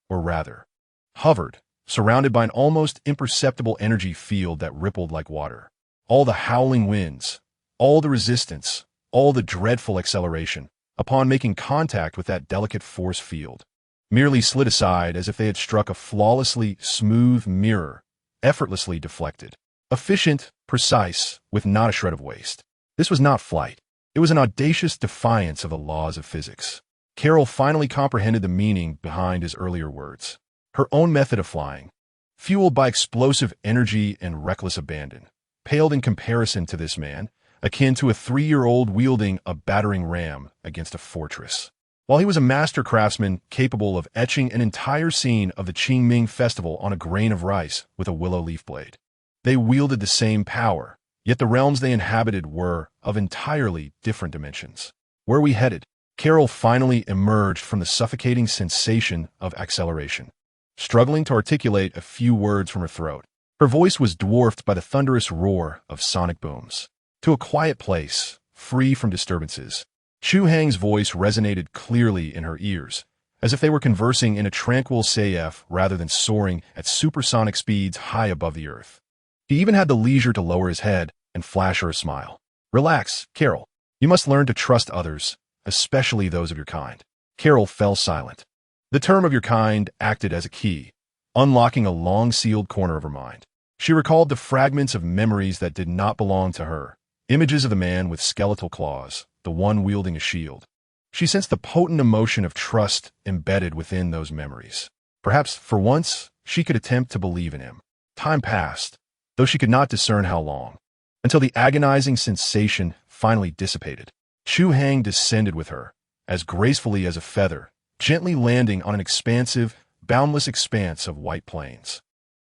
Speaker 1: or rather, hovered, surrounded by an almost imperceptible energy field that rippled like water. All the howling winds, all the resistance, all the dreadful acceleration, upon making contact with that delicate force field, merely slid aside as if they had struck a flawlessly smooth mirror, effortlessly deflected. Efficient, precise, with not a shred of waste. This was not flight. It was an audacious defiance of the laws of physics. Carol finally comprehended the meaning behind his earlier words. Her own method of flying, fueled by explosive energy and reckless abandon, paled in comparison to this man, akin to a 3-year-old wielding a battering ram against a fortress. While he was a master craftsman capable of etching an entire scene of the Qingming festival on a grain of rice with a willow leaf blade, they wielded the same power, yet the realms they inhabited were of entirely different dimensions. Where we headed? Carol finally emerged from the suffocating sensation of acceleration, struggling to articulate a few words from her throat. Her voice was dwarfed by the thunderous roar of sonic booms. To a quiet place, free from disturbances. Chu Hai's voice resonated clearly in her ears, as if they were conversing in a tranquil CF rather than soaring at supersonic speeds high above the earth. He even had the leisure to lower his head and flash her a smile. "Relax, Carol. You must learn to trust others, especially those of your kind." Carol fell silent. The term "of your kind" acted as a key, unlocking a long-sealed corner of her mind. She recalled the fragments of memories that did not belong to her, images of the man with skeletal claws, the one wielding a shield. She sensed the potent emotion of trust embedded within those memories. Perhaps, for once, she could attempt to believe in him. Time passed, though she could not discern how long, until the agonizing sensation finally dissipated. Chu Hai descended with her, as gracefully as a feather, gently landing on an expansive, boundless expanse of white plains.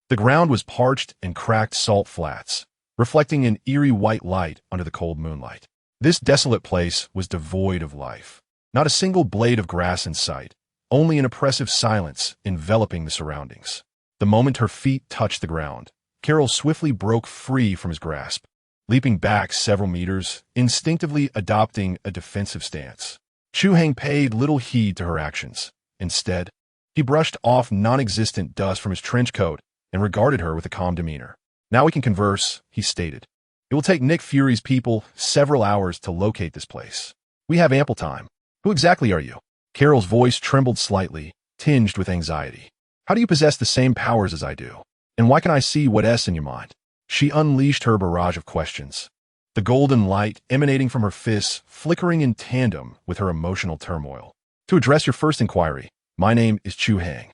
Speaker 1: The ground was parched and cracked salt flats, reflecting an eerie white light under the cold moonlight. This desolate place was devoid of life. Not a single blade of grass in sight, only an oppressive silence enveloping the surroundings. The moment her feet touched the ground, Carol swiftly broke free from his grasp, leaping back several meters, instinctively adopting a defensive stance. Chu Hai paid little heed to her actions. Instead, he brushed off non-existent dust from his trench coat and regarded her with a calm demeanor. "Now we can converse," he stated. "It will take Nick Fury's people several hours to locate this place. We have ample time. Who exactly are you?" Carol's voice trembled slightly, tinged with anxiety. "How do you possess the same powers as I do? And why can I see what's in your mind?" She unleashed her barrage of questions, the golden light emanating from her fists flickering in tandem with her emotional turmoil. "To address your first inquiry, my name is Chu Hai.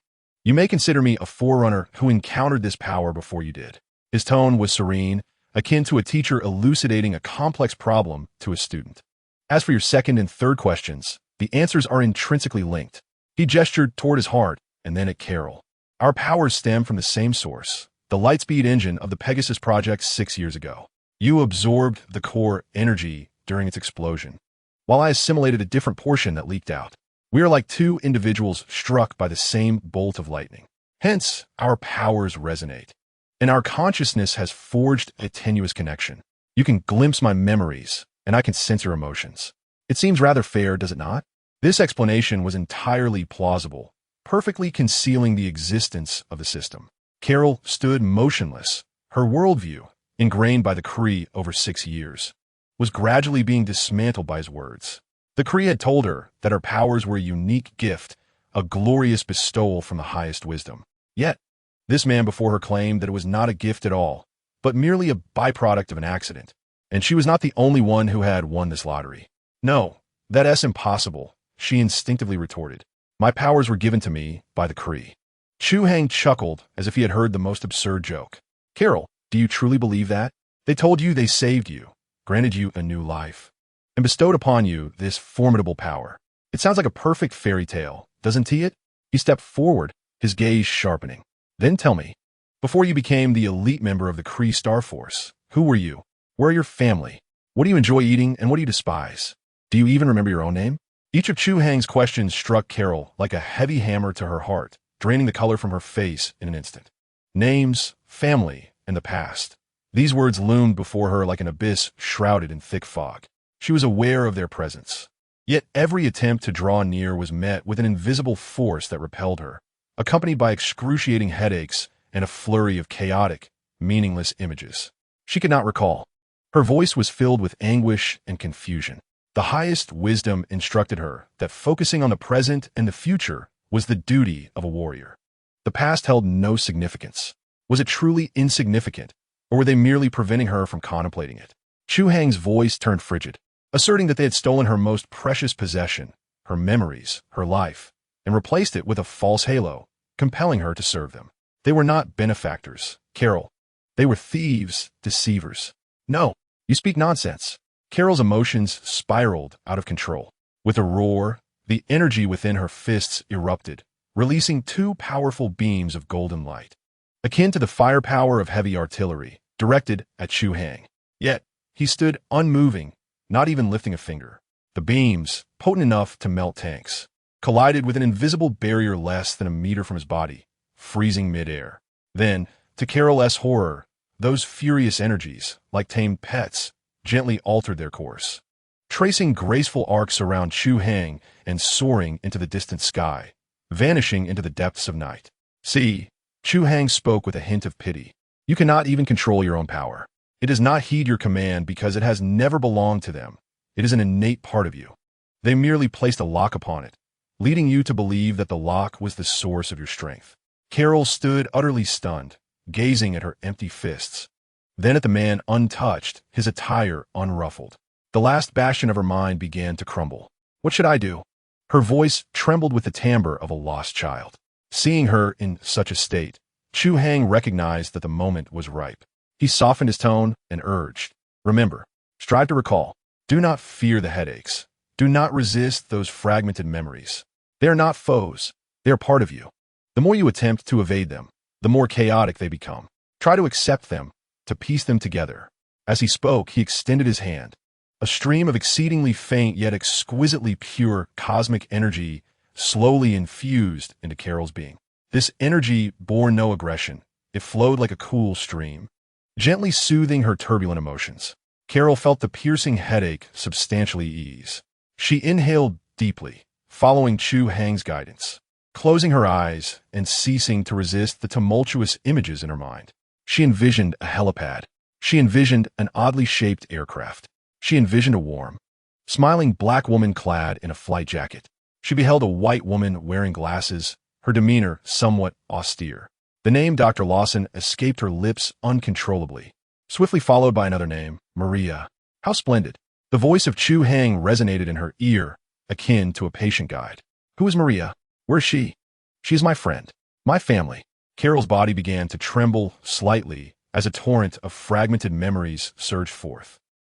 Speaker 1: You may consider me a forerunner who encountered this power before you did." His tone was serene, akin to a teacher elucidating a complex problem to a student. "As for your second and third questions, the answers are intrinsically linked." He gestured toward his heart and then at Carol. "Our powers stem from the same source, the Lightspeed engine of the Pegasus project 6 years ago. You absorbed the core energy during its explosion, while I assimilated a different portion that leaked out. We are like two individuals struck by the same bolt of lightning. Hence, our powers resonate, and our consciousness has forged a tenuous connection. You can glimpse my memories, and I can sense your emotions. It seems rather fair, does it not?" This explanation was entirely plausible, perfectly concealing the existence of the system. Carol stood motionless. Her worldview, ingrained by the Kree over 6 years, was gradually being dismantled by his words. The Kree had told her that her powers were a unique gift, a glorious bestowal from the highest wisdom. Yet, this man before her claimed that it was not a gift at all, but merely a byproduct of an accident. And she was not the only one who had won this lottery. "No, that's impossible," she instinctively retorted. "My powers were given to me by the Kree." Chu Hai chuckled as if he had heard the most absurd joke. "Carol, do you truly believe that? They told you they saved you, granted you a new life, and bestowed upon you this formidable power. It sounds like a perfect fairy tale, doesn't it?" He stepped forward, his gaze sharpening. "Then tell me, before you became the elite member of the Kree Star Force, who were you? Where are your family? What do you enjoy eating and what do you despise? Do you even remember your own name?" Each of Chu Hai's questions struck Carol like a heavy hammer to her heart, draining the color from her face in an instant. Names, family, and the past. These words loomed before her like an abyss shrouded in thick fog. She was aware of their presence. Yet every attempt to draw near was met with an invisible force that repelled her, accompanied by excruciating headaches and a flurry of chaotic, meaningless images. She could not recall. Her voice was filled with anguish and confusion. The highest wisdom instructed her that focusing on the present and the future was the duty of a warrior. The past held no significance. Was it truly insignificant, or were they merely preventing her from contemplating it? Chu Hai's voice turned frigid, asserting that they had stolen her most precious possession, her memories, her life, and replaced it with a false halo, compelling her to serve them. They were not benefactors, Carol. They were thieves, deceivers. "No, you speak nonsense." Carol's emotions spiraled out of control. With a roar, the energy within her fists erupted, releasing 2 powerful beams of golden light, akin to the firepower of heavy artillery, directed at Chu Hai. Yet, he stood unmoving, not even lifting a finger. The beams, potent enough to melt tanks, collided with an invisible barrier less than a meter from his body, freezing midair. Then, to Carol's horror, those furious energies, like tamed pets, gently altered their course, tracing graceful arcs around Chu Hai and soaring into the distant sky, vanishing into the depths of night. "See," Chu Hai spoke with a hint of pity. "You cannot even control your own power. It does not heed your command because it has never belonged to them. It is an innate part of you. They merely placed a lock upon it, leading you to believe that the lock was the source of your strength." Carol stood utterly stunned, gazing at her empty fists. Then at the man untouched, his attire unruffled. The last bastion of her mind began to crumble. What should I do? Her voice trembled with the timbre of a lost child. Seeing her in such a state, Chu Hai recognized that the moment was ripe. He softened his tone and urged, "Remember, strive to recall. Do not fear the headaches. Do not resist those fragmented memories. They are not foes. They are part of you. The more you attempt to evade them, the more chaotic they become. Try to accept them, to piece them together." As he spoke, he extended his hand. A stream of exceedingly faint yet exquisitely pure cosmic energy slowly infused into Carol's being. This energy bore no aggression. It flowed like a cool stream, gently soothing her turbulent emotions. Carol felt the piercing headache substantially ease. She inhaled deeply, following Chu Hai's guidance, closing her eyes and ceasing to resist the tumultuous images in her mind. She envisioned a helipad. She envisioned an oddly shaped aircraft. She envisioned a warm, smiling black woman clad in a flight jacket. She beheld a white woman wearing glasses, her demeanor somewhat austere. The name Dr. Lawson escaped her lips uncontrollably, swiftly followed by another name, Maria. How splendid! The voice of Chu Hai resonated in her ear, akin to a patient guide. Who is Maria? Where is she? She is my friend, my family. Carol's body began to tremble slightly as a torrent of fragmented memories surged forth.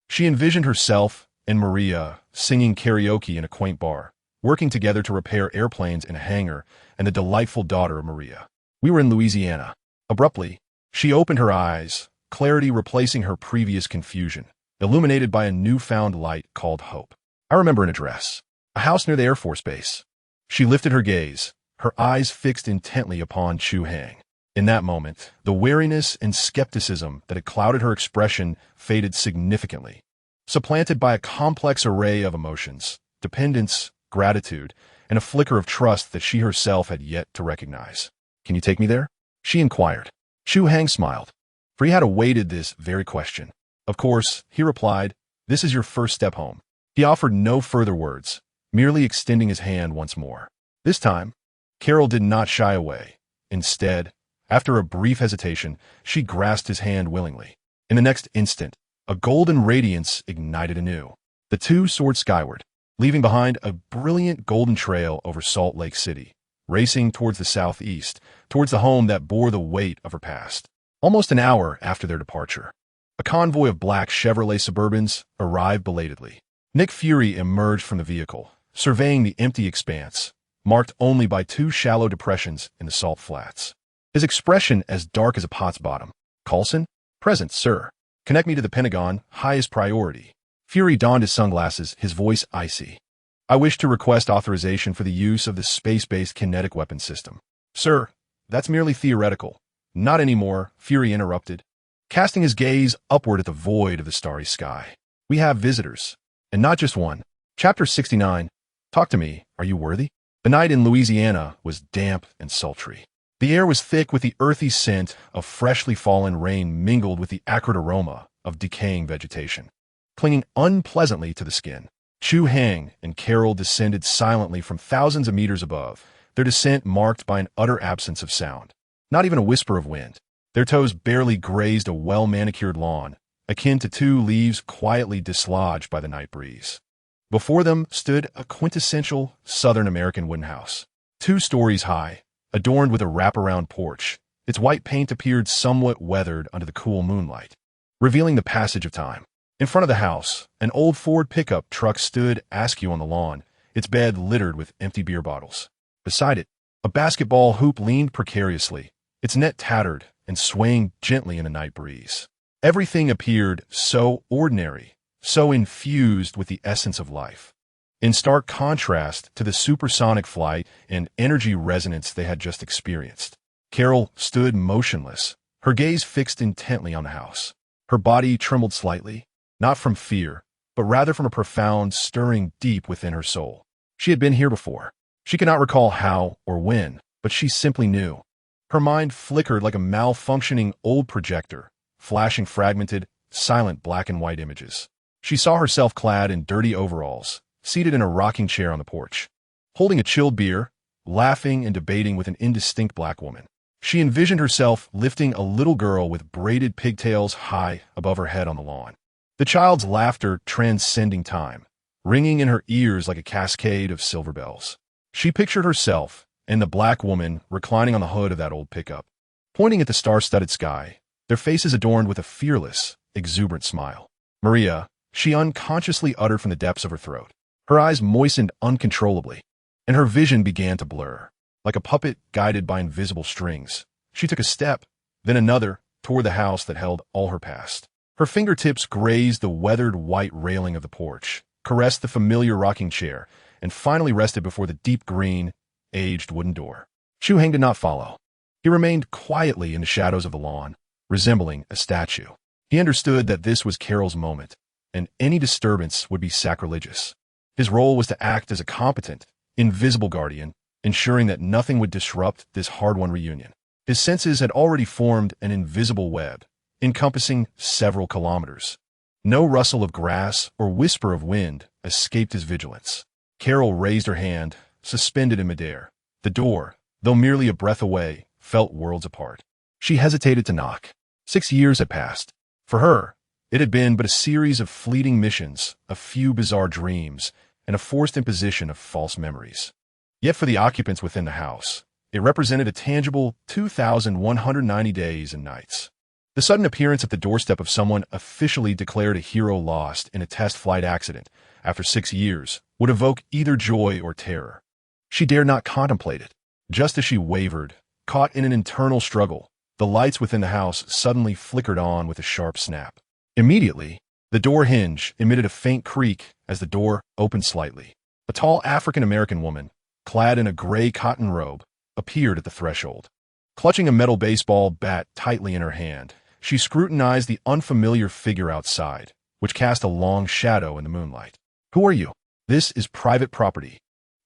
Speaker 1: She envisioned herself and Maria singing karaoke in a quaint bar, working together to repair airplanes in a hangar, and the delightful daughter of Maria. We were in Louisiana. Abruptly, she opened her eyes, clarity replacing her previous confusion, illuminated by a newfound light called hope. I remember an address, a house near the Air Force Base. She lifted her gaze, her eyes fixed intently upon Chu Hai. In that moment, the wariness and skepticism that had clouded her expression faded significantly, supplanted by a complex array of emotions, dependence, gratitude, and a flicker of trust that she herself had yet to recognize. Can you take me there? She inquired. Chu Hai smiled, for he had awaited this very question. Of course, he replied, this is your first step home. He offered no further words, merely extending his hand once more. This time, Carol did not shy away. Instead, after a brief hesitation, she grasped his hand willingly. In the next instant, a golden radiance ignited anew. The two soared skyward, leaving behind a brilliant golden trail over Salt Lake City, racing towards the southeast, towards the home that bore the weight of her past. Almost an hour after their departure, a convoy of black Chevrolet Suburbans arrived belatedly. Nick Fury emerged from the vehicle, surveying the empty expanse, marked only by two shallow depressions in the salt flats. His expression as dark as a pot's bottom. Coulson? Present, sir. Connect me to the Pentagon, highest priority. Fury donned his sunglasses, his voice icy. I wish to request authorization for the use of the space-based kinetic weapon system. Sir, that's merely theoretical. Not anymore, Fury interrupted, casting his gaze upward at the void of the starry sky. We have visitors, and not just one. Chapter 69. Talk to me, are you worthy? The night in Louisiana was damp and sultry. The air was thick with the earthy scent of freshly fallen rain mingled with the acrid aroma of decaying vegetation, clinging unpleasantly to the skin. Chu Hai and Carol descended silently from thousands of meters above, their descent marked by an utter absence of sound. Not even a whisper of wind. Their toes barely grazed a well-manicured lawn, akin to two leaves quietly dislodged by the night breeze. Before them stood a quintessential Southern American wooden house, 2 stories high, adorned with a wraparound porch. Its white paint appeared somewhat weathered under the cool moonlight, revealing the passage of time. In front of the house, an old Ford pickup truck stood askew on the lawn, its bed littered with empty beer bottles. Beside it, a basketball hoop leaned precariously, its net tattered and swaying gently in a night breeze. Everything appeared so ordinary, so infused with the essence of life, in stark contrast to the supersonic flight and energy resonance they had just experienced. Carol stood motionless, her gaze fixed intently on the house. Her body trembled slightly, not from fear, but rather from a profound stirring deep within her soul. She had been here before. She could not recall how or when, but she simply knew. Her mind flickered like a malfunctioning old projector, flashing fragmented, silent black and white images. She saw herself clad in dirty overalls, seated in a rocking chair on the porch, holding a chilled beer, laughing and debating with an indistinct black woman. She envisioned herself lifting a little girl with braided pigtails high above her head on the lawn. The child's laughter transcending time, ringing in her ears like a cascade of silver bells. She pictured herself and the black woman reclining on the hood of that old pickup, pointing at the star-studded sky, their faces adorned with a fearless, exuberant smile. Maria, she unconsciously uttered from the depths of her throat. Her eyes moistened uncontrollably, and her vision began to blur. Like a puppet guided by invisible strings, she took a step, then another, toward the house that held all her past. Her fingertips grazed the weathered white railing of the porch, caressed the familiar rocking chair, and finally rested before the deep green, aged wooden door. Chu Hai did not follow. He remained quietly in the shadows of the lawn, resembling a statue. He understood that this was Carol's moment, and any disturbance would be sacrilegious. His role was to act as a competent, invisible guardian, ensuring that nothing would disrupt this hard-won reunion. His senses had already formed an invisible web, encompassing several kilometers. No rustle of grass or whisper of wind escaped his vigilance. Carol raised her hand, suspended in midair. The door, though merely a breath away, felt worlds apart. She hesitated to knock. 6 years had passed. For her, it had been but a series of fleeting missions, a few bizarre dreams, and a forced imposition of false memories. Yet for the occupants within the house, it represented a tangible 2,190 days and nights. The sudden appearance at the doorstep of someone officially declared a hero lost in a test flight accident after 6 years would evoke either joy or terror. She dared not contemplate it. Just as she wavered, caught in an internal struggle, the lights within the house suddenly flickered on with a sharp snap. Immediately, the door hinge emitted a faint creak as the door opened slightly. A tall African-American woman, clad in a gray cotton robe, appeared at the threshold. Clutching a metal baseball bat tightly in her hand, she scrutinized the unfamiliar figure outside, which cast a long shadow in the moonlight. "Who are you? This is private property.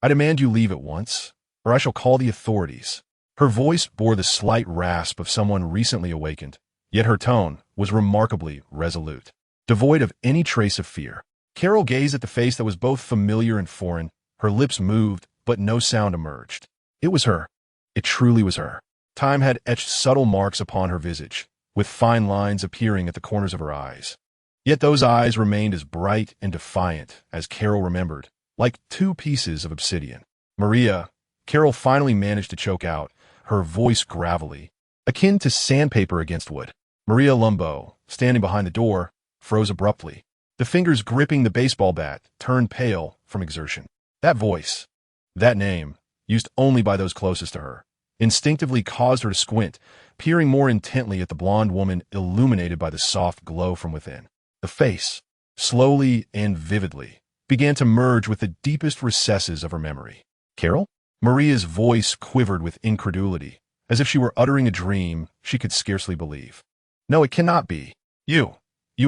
Speaker 1: I demand you leave at once, or I shall call the authorities." Her voice bore the slight rasp of someone recently awakened, yet her tone was remarkably resolute, devoid of any trace of fear. Carol gazed at the face that was both familiar and foreign. Her lips moved, but no sound emerged. It was her. It truly was her. Time had etched subtle marks upon her visage, with fine lines appearing at the corners of her eyes. Yet those eyes remained as bright and defiant as Carol remembered, like two pieces of obsidian. "Maria," Carol finally managed to choke out, her voice gravelly, akin to sandpaper against wood. Maria Lumbo, standing behind the door, froze abruptly. The fingers gripping the baseball bat turned pale from exertion. That voice, that name, used only by those closest to her, instinctively caused her to squint, peering more intently at the blonde woman illuminated by the soft glow from within. The face, slowly and vividly, began to merge with the deepest recesses of her memory. "Carol?" Maria's voice quivered with incredulity, as if she were uttering a dream she could scarcely believe. "No, it cannot be. You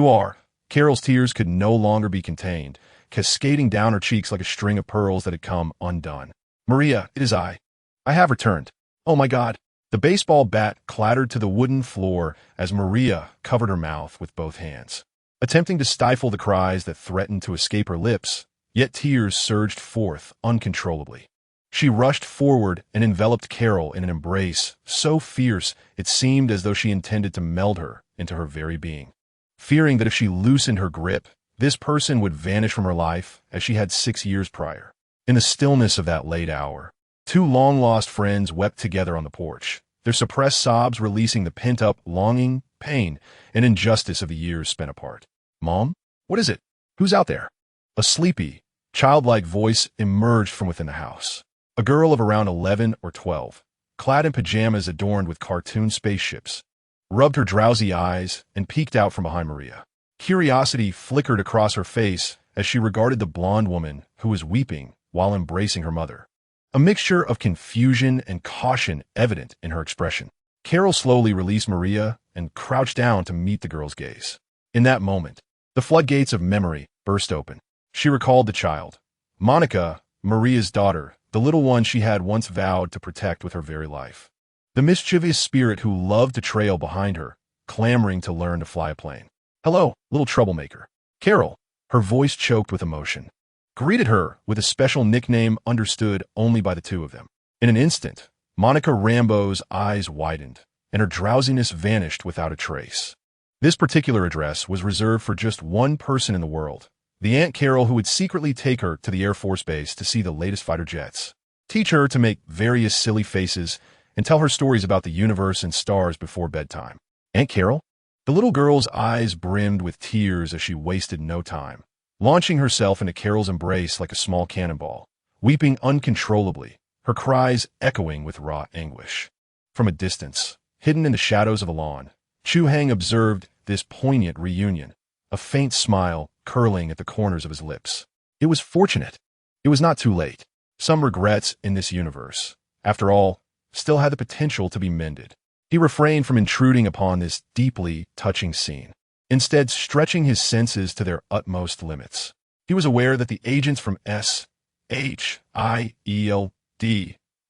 Speaker 1: are." Carol's tears could no longer be contained, cascading down her cheeks like a string of pearls that had come undone. "Maria, it is I. I have returned. Oh my God." The baseball bat clattered to the wooden floor as Maria covered her mouth with both hands. Attempting to stifle the cries that threatened to escape her lips, yet tears surged forth uncontrollably. She rushed forward and enveloped Carol in an embrace so fierce it seemed as though she intended to meld her into her very being. Fearing that if she loosened her grip, this person would vanish from her life as she had 6 years prior. In the stillness of that late hour, two long-lost friends wept together on the porch, their suppressed sobs releasing the pent-up longing, pain, and injustice of the years spent apart. "Mom? What is it? Who's out there?" A sleepy, childlike voice emerged from within the house. A girl of around 11 or 12, clad in pajamas adorned with cartoon spaceships, rubbed her drowsy eyes and peeked out from behind Maria. Curiosity flickered across her face as she regarded the blonde woman who was weeping while embracing her mother. A mixture of confusion and caution evident in her expression. Carol slowly released Maria and crouched down to meet the girl's gaze. In that moment, the floodgates of memory burst open. She recalled the child, Monica, Maria's daughter, the little one she had once vowed to protect with her very life. The mischievous spirit who loved to trail behind her, clamoring to learn to fly a plane. "Hello, little troublemaker." Carol, her voice choked with emotion, greeted her with a special nickname understood only by the two of them. In an instant, Monica Rambeau's eyes widened, and her drowsiness vanished without a trace. This particular address was reserved for just one person in the world, the Aunt Carol who would secretly take her to the Air Force Base to see the latest fighter jets, teach her to make various silly faces, and tell her stories about the universe and stars before bedtime. Aunt Carol? The little girl's eyes brimmed with tears as she wasted no time, launching herself into Carol's embrace like a small cannonball, weeping uncontrollably, her cries echoing with raw anguish. From a distance, hidden in the shadows of a lawn, Chu Hai observed this poignant reunion, a faint smile curling at the corners of his lips. It was fortunate. It was not too late. Some regrets in this universe, after all, still had the potential to be mended. He refrained from intruding upon this deeply touching scene, instead stretching his senses to their utmost limits. He was aware that the agents from SHIELD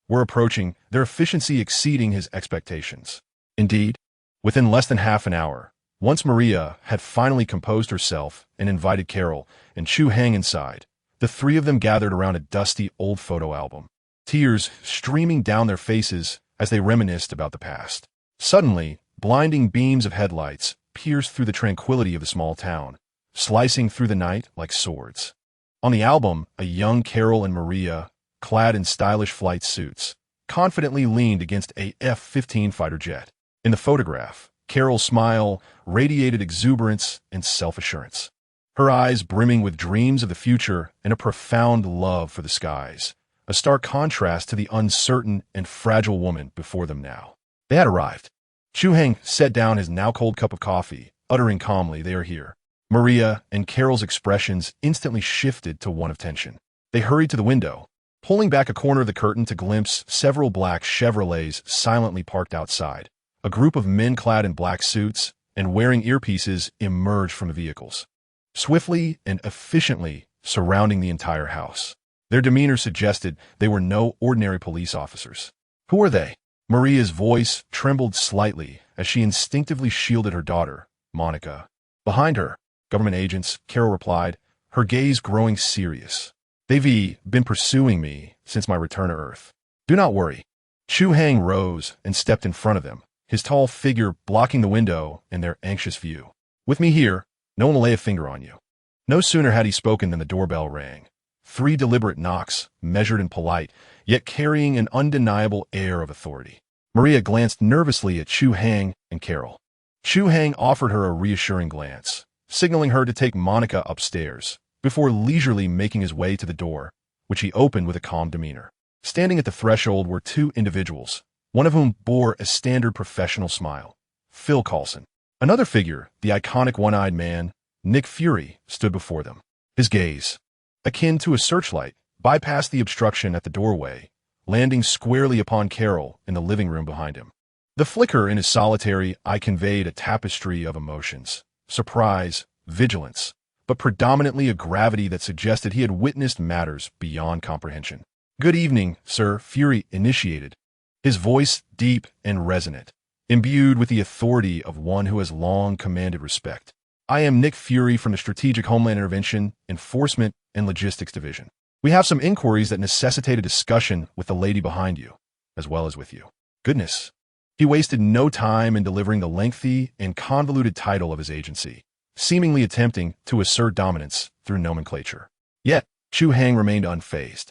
Speaker 1: were approaching, their efficiency exceeding his expectations. Indeed, within less than half an hour, once Maria had finally composed herself and invited Carol and Chu Hai inside, the three of them gathered around a dusty old photo album, tears streaming down their faces as they reminisced about the past. Suddenly, blinding beams of headlights pierced through the tranquility of the small town, slicing through the night like swords. On the album, a young Carol and Maria, clad in stylish flight suits, confidently leaned against a F-15 fighter jet. In the photograph, Carol's smile radiated exuberance and self-assurance, her eyes brimming with dreams of the future and a profound love for the skies, a stark contrast to the uncertain and fragile woman before them now. They had arrived. Chu Hai set down his now-cold cup of coffee, uttering calmly, "They are here." Maria and Carol's expressions instantly shifted to one of tension. They hurried to the window, pulling back a corner of the curtain to glimpse several black Chevrolets silently parked outside. A group of men clad in black suits and wearing earpieces emerged from the vehicles, swiftly and efficiently surrounding the entire house. Their demeanor suggested they were no ordinary police officers. Who are they? Maria's voice trembled slightly as she instinctively shielded her daughter, Monica. Behind her, government agents, Carol replied, her gaze growing serious. They've been pursuing me since my return to Earth. Do not worry. Chu Hai rose and stepped in front of them, his tall figure blocking the window in their anxious view. With me here, no one will lay a finger on you. No sooner had he spoken than the doorbell rang. 3 deliberate knocks, measured and polite, yet carrying an undeniable air of authority. Maria glanced nervously at Chu Hai and Carol. Chu Hai offered her a reassuring glance, signaling her to take Monica upstairs, before leisurely making his way to the door, which he opened with a calm demeanor. Standing at the threshold were 2 individuals, one of whom bore a standard professional smile. Phil Coulson. Another figure, the iconic one-eyed man, Nick Fury, stood before them. His gaze, akin to a searchlight, bypassed the obstruction at the doorway, landing squarely upon Carol in the living room behind him. The flicker in his solitary eye conveyed a tapestry of emotions, surprise, vigilance, but predominantly a gravity that suggested he had witnessed matters beyond comprehension. "Good evening, sir," Fury initiated, his voice deep and resonant, imbued with the authority of one who has long commanded respect. "I am Nick Fury from the Strategic Homeland Intervention, Enforcement, and Logistics Division. We have some inquiries that necessitate a discussion with the lady behind you, as well as with you." Goodness. He wasted no time in delivering the lengthy and convoluted title of his agency, seemingly attempting to assert dominance through nomenclature. Yet, Chu Hai remained unfazed,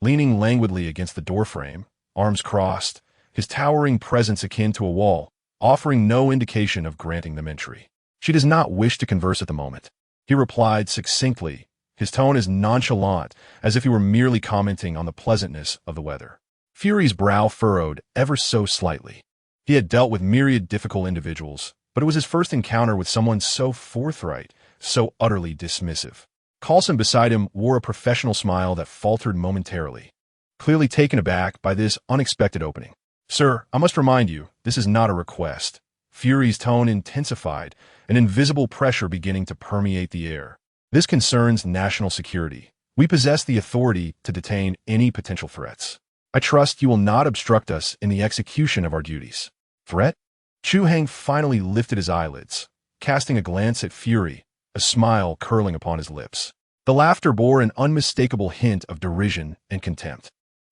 Speaker 1: leaning languidly against the doorframe, arms crossed, his towering presence akin to a wall, offering no indication of granting them entry. "She does not wish to converse at the moment," he replied succinctly, his tone as nonchalant as if he were merely commenting on the pleasantness of the weather. Fury's brow furrowed ever so slightly. He had dealt with myriad difficult individuals, but it was his first encounter with someone so forthright, so utterly dismissive. Coulson beside him wore a professional smile that faltered momentarily, clearly taken aback by this unexpected opening. "Sir, I must remind you, this is not a request." Fury's tone intensified, an invisible pressure beginning to permeate the air. "This concerns national security. We possess the authority to detain any potential threats. I trust you will not obstruct us in the execution of our duties." "Threat?" Chu Hai finally lifted his eyelids, casting a glance at Fury, a smile curling upon his lips. The laughter bore an unmistakable hint of derision and contempt.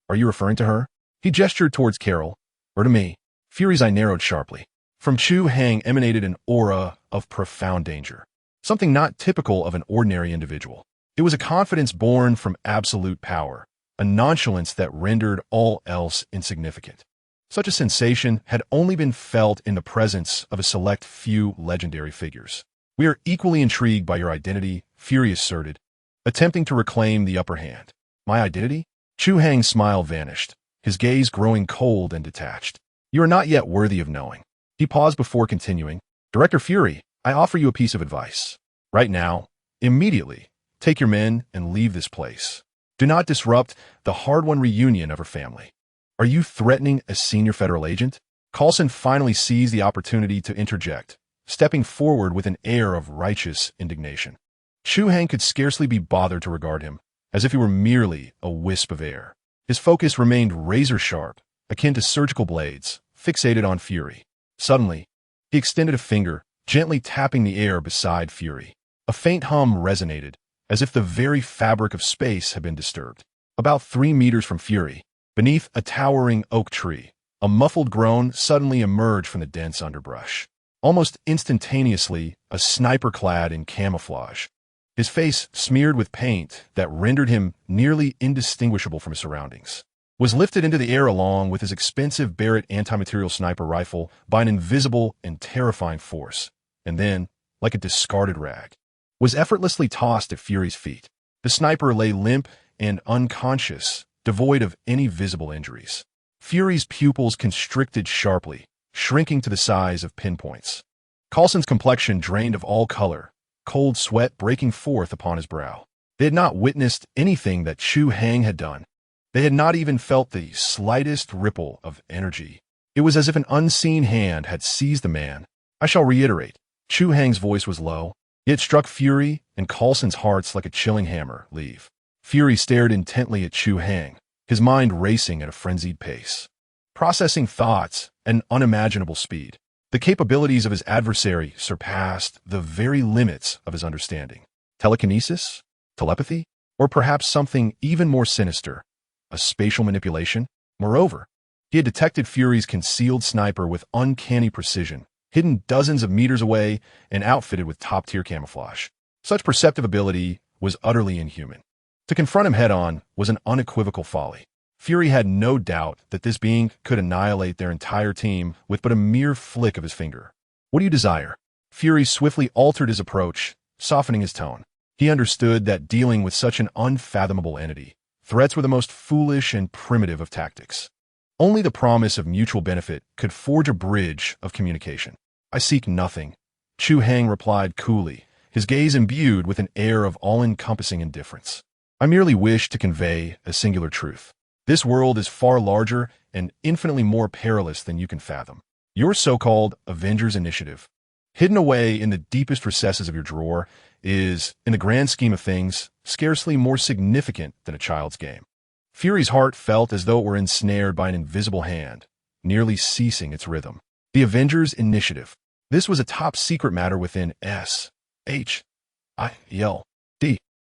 Speaker 1: "Are you referring to her?" He gestured towards Carol, or to me. Fury's eye narrowed sharply. From Chu Hai emanated an aura of profound danger, something not typical of an ordinary individual. It was a confidence born from absolute power, a nonchalance that rendered all else insignificant. Such a sensation had only been felt in the presence of a select few legendary figures. We are equally intrigued by your identity, Fury asserted, attempting to reclaim the upper hand. My identity? Chu Hai's smile vanished, his gaze growing cold and detached. You are not yet worthy of knowing. He paused before continuing. Director Fury, I offer you a piece of advice. Right now, immediately, take your men and leave this place. Do not disrupt the hard-won reunion of her family. Are you threatening a senior federal agent? Coulson finally seized the opportunity to interject, stepping forward with an air of righteous indignation. Chu Hai could scarcely be bothered to regard him, as if he were merely a wisp of air. His focus remained razor-sharp, akin to surgical blades, fixated on Fury. Suddenly, he extended a finger, gently tapping the air beside Fury. A faint hum resonated, as if the very fabric of space had been disturbed. About 3 meters from Fury, beneath a towering oak tree, a muffled groan suddenly emerged from the dense underbrush. Almost instantaneously, a sniper clad in camouflage. His face, smeared with paint that rendered him nearly indistinguishable from his surroundings, was lifted into the air along with his expensive Barrett anti-material sniper rifle by an invisible and terrifying force, and then, like a discarded rag, was effortlessly tossed at Fury's feet. The sniper lay limp and unconscious, devoid of any visible injuries. Fury's pupils constricted sharply, shrinking to the size of pinpoints. Coulson's complexion drained of all color, cold sweat breaking forth upon his brow. They had not witnessed anything that Chu Hai had done. They had not even felt the slightest ripple of energy. It was as if an unseen hand had seized the man. I shall reiterate. Chu Hai's voice was low. It struck Fury and Coulson's hearts like a chilling hammer. Leave. Fury stared intently at Chu Hai, his mind racing at a frenzied pace, processing thoughts at an unimaginable speed. The capabilities of his adversary surpassed the very limits of his understanding. Telekinesis? Telepathy? Or perhaps something even more sinister, a spatial manipulation? Moreover, he had detected Fury's concealed sniper with uncanny precision, hidden dozens of meters away and outfitted with top-tier camouflage. Such perceptive ability was utterly inhuman. To confront him head-on was an unequivocal folly. Fury had no doubt that this being could annihilate their entire team with but a mere flick of his finger. What do you desire? Fury swiftly altered his approach, softening his tone. He understood that dealing with such an unfathomable entity, threats were the most foolish and primitive of tactics. Only the promise of mutual benefit could forge a bridge of communication. I seek nothing, Chu Hai replied coolly, his gaze imbued with an air of all-encompassing indifference. I merely wish to convey a singular truth. This world is far larger and infinitely more perilous than you can fathom. Your so-called Avengers Initiative, hidden away in the deepest recesses of your drawer, is, in the grand scheme of things, scarcely more significant than a child's game. Fury's heart felt as though it were ensnared by an invisible hand, nearly ceasing its rhythm. The Avengers Initiative. This was a top-secret matter within S.H.I.L.D.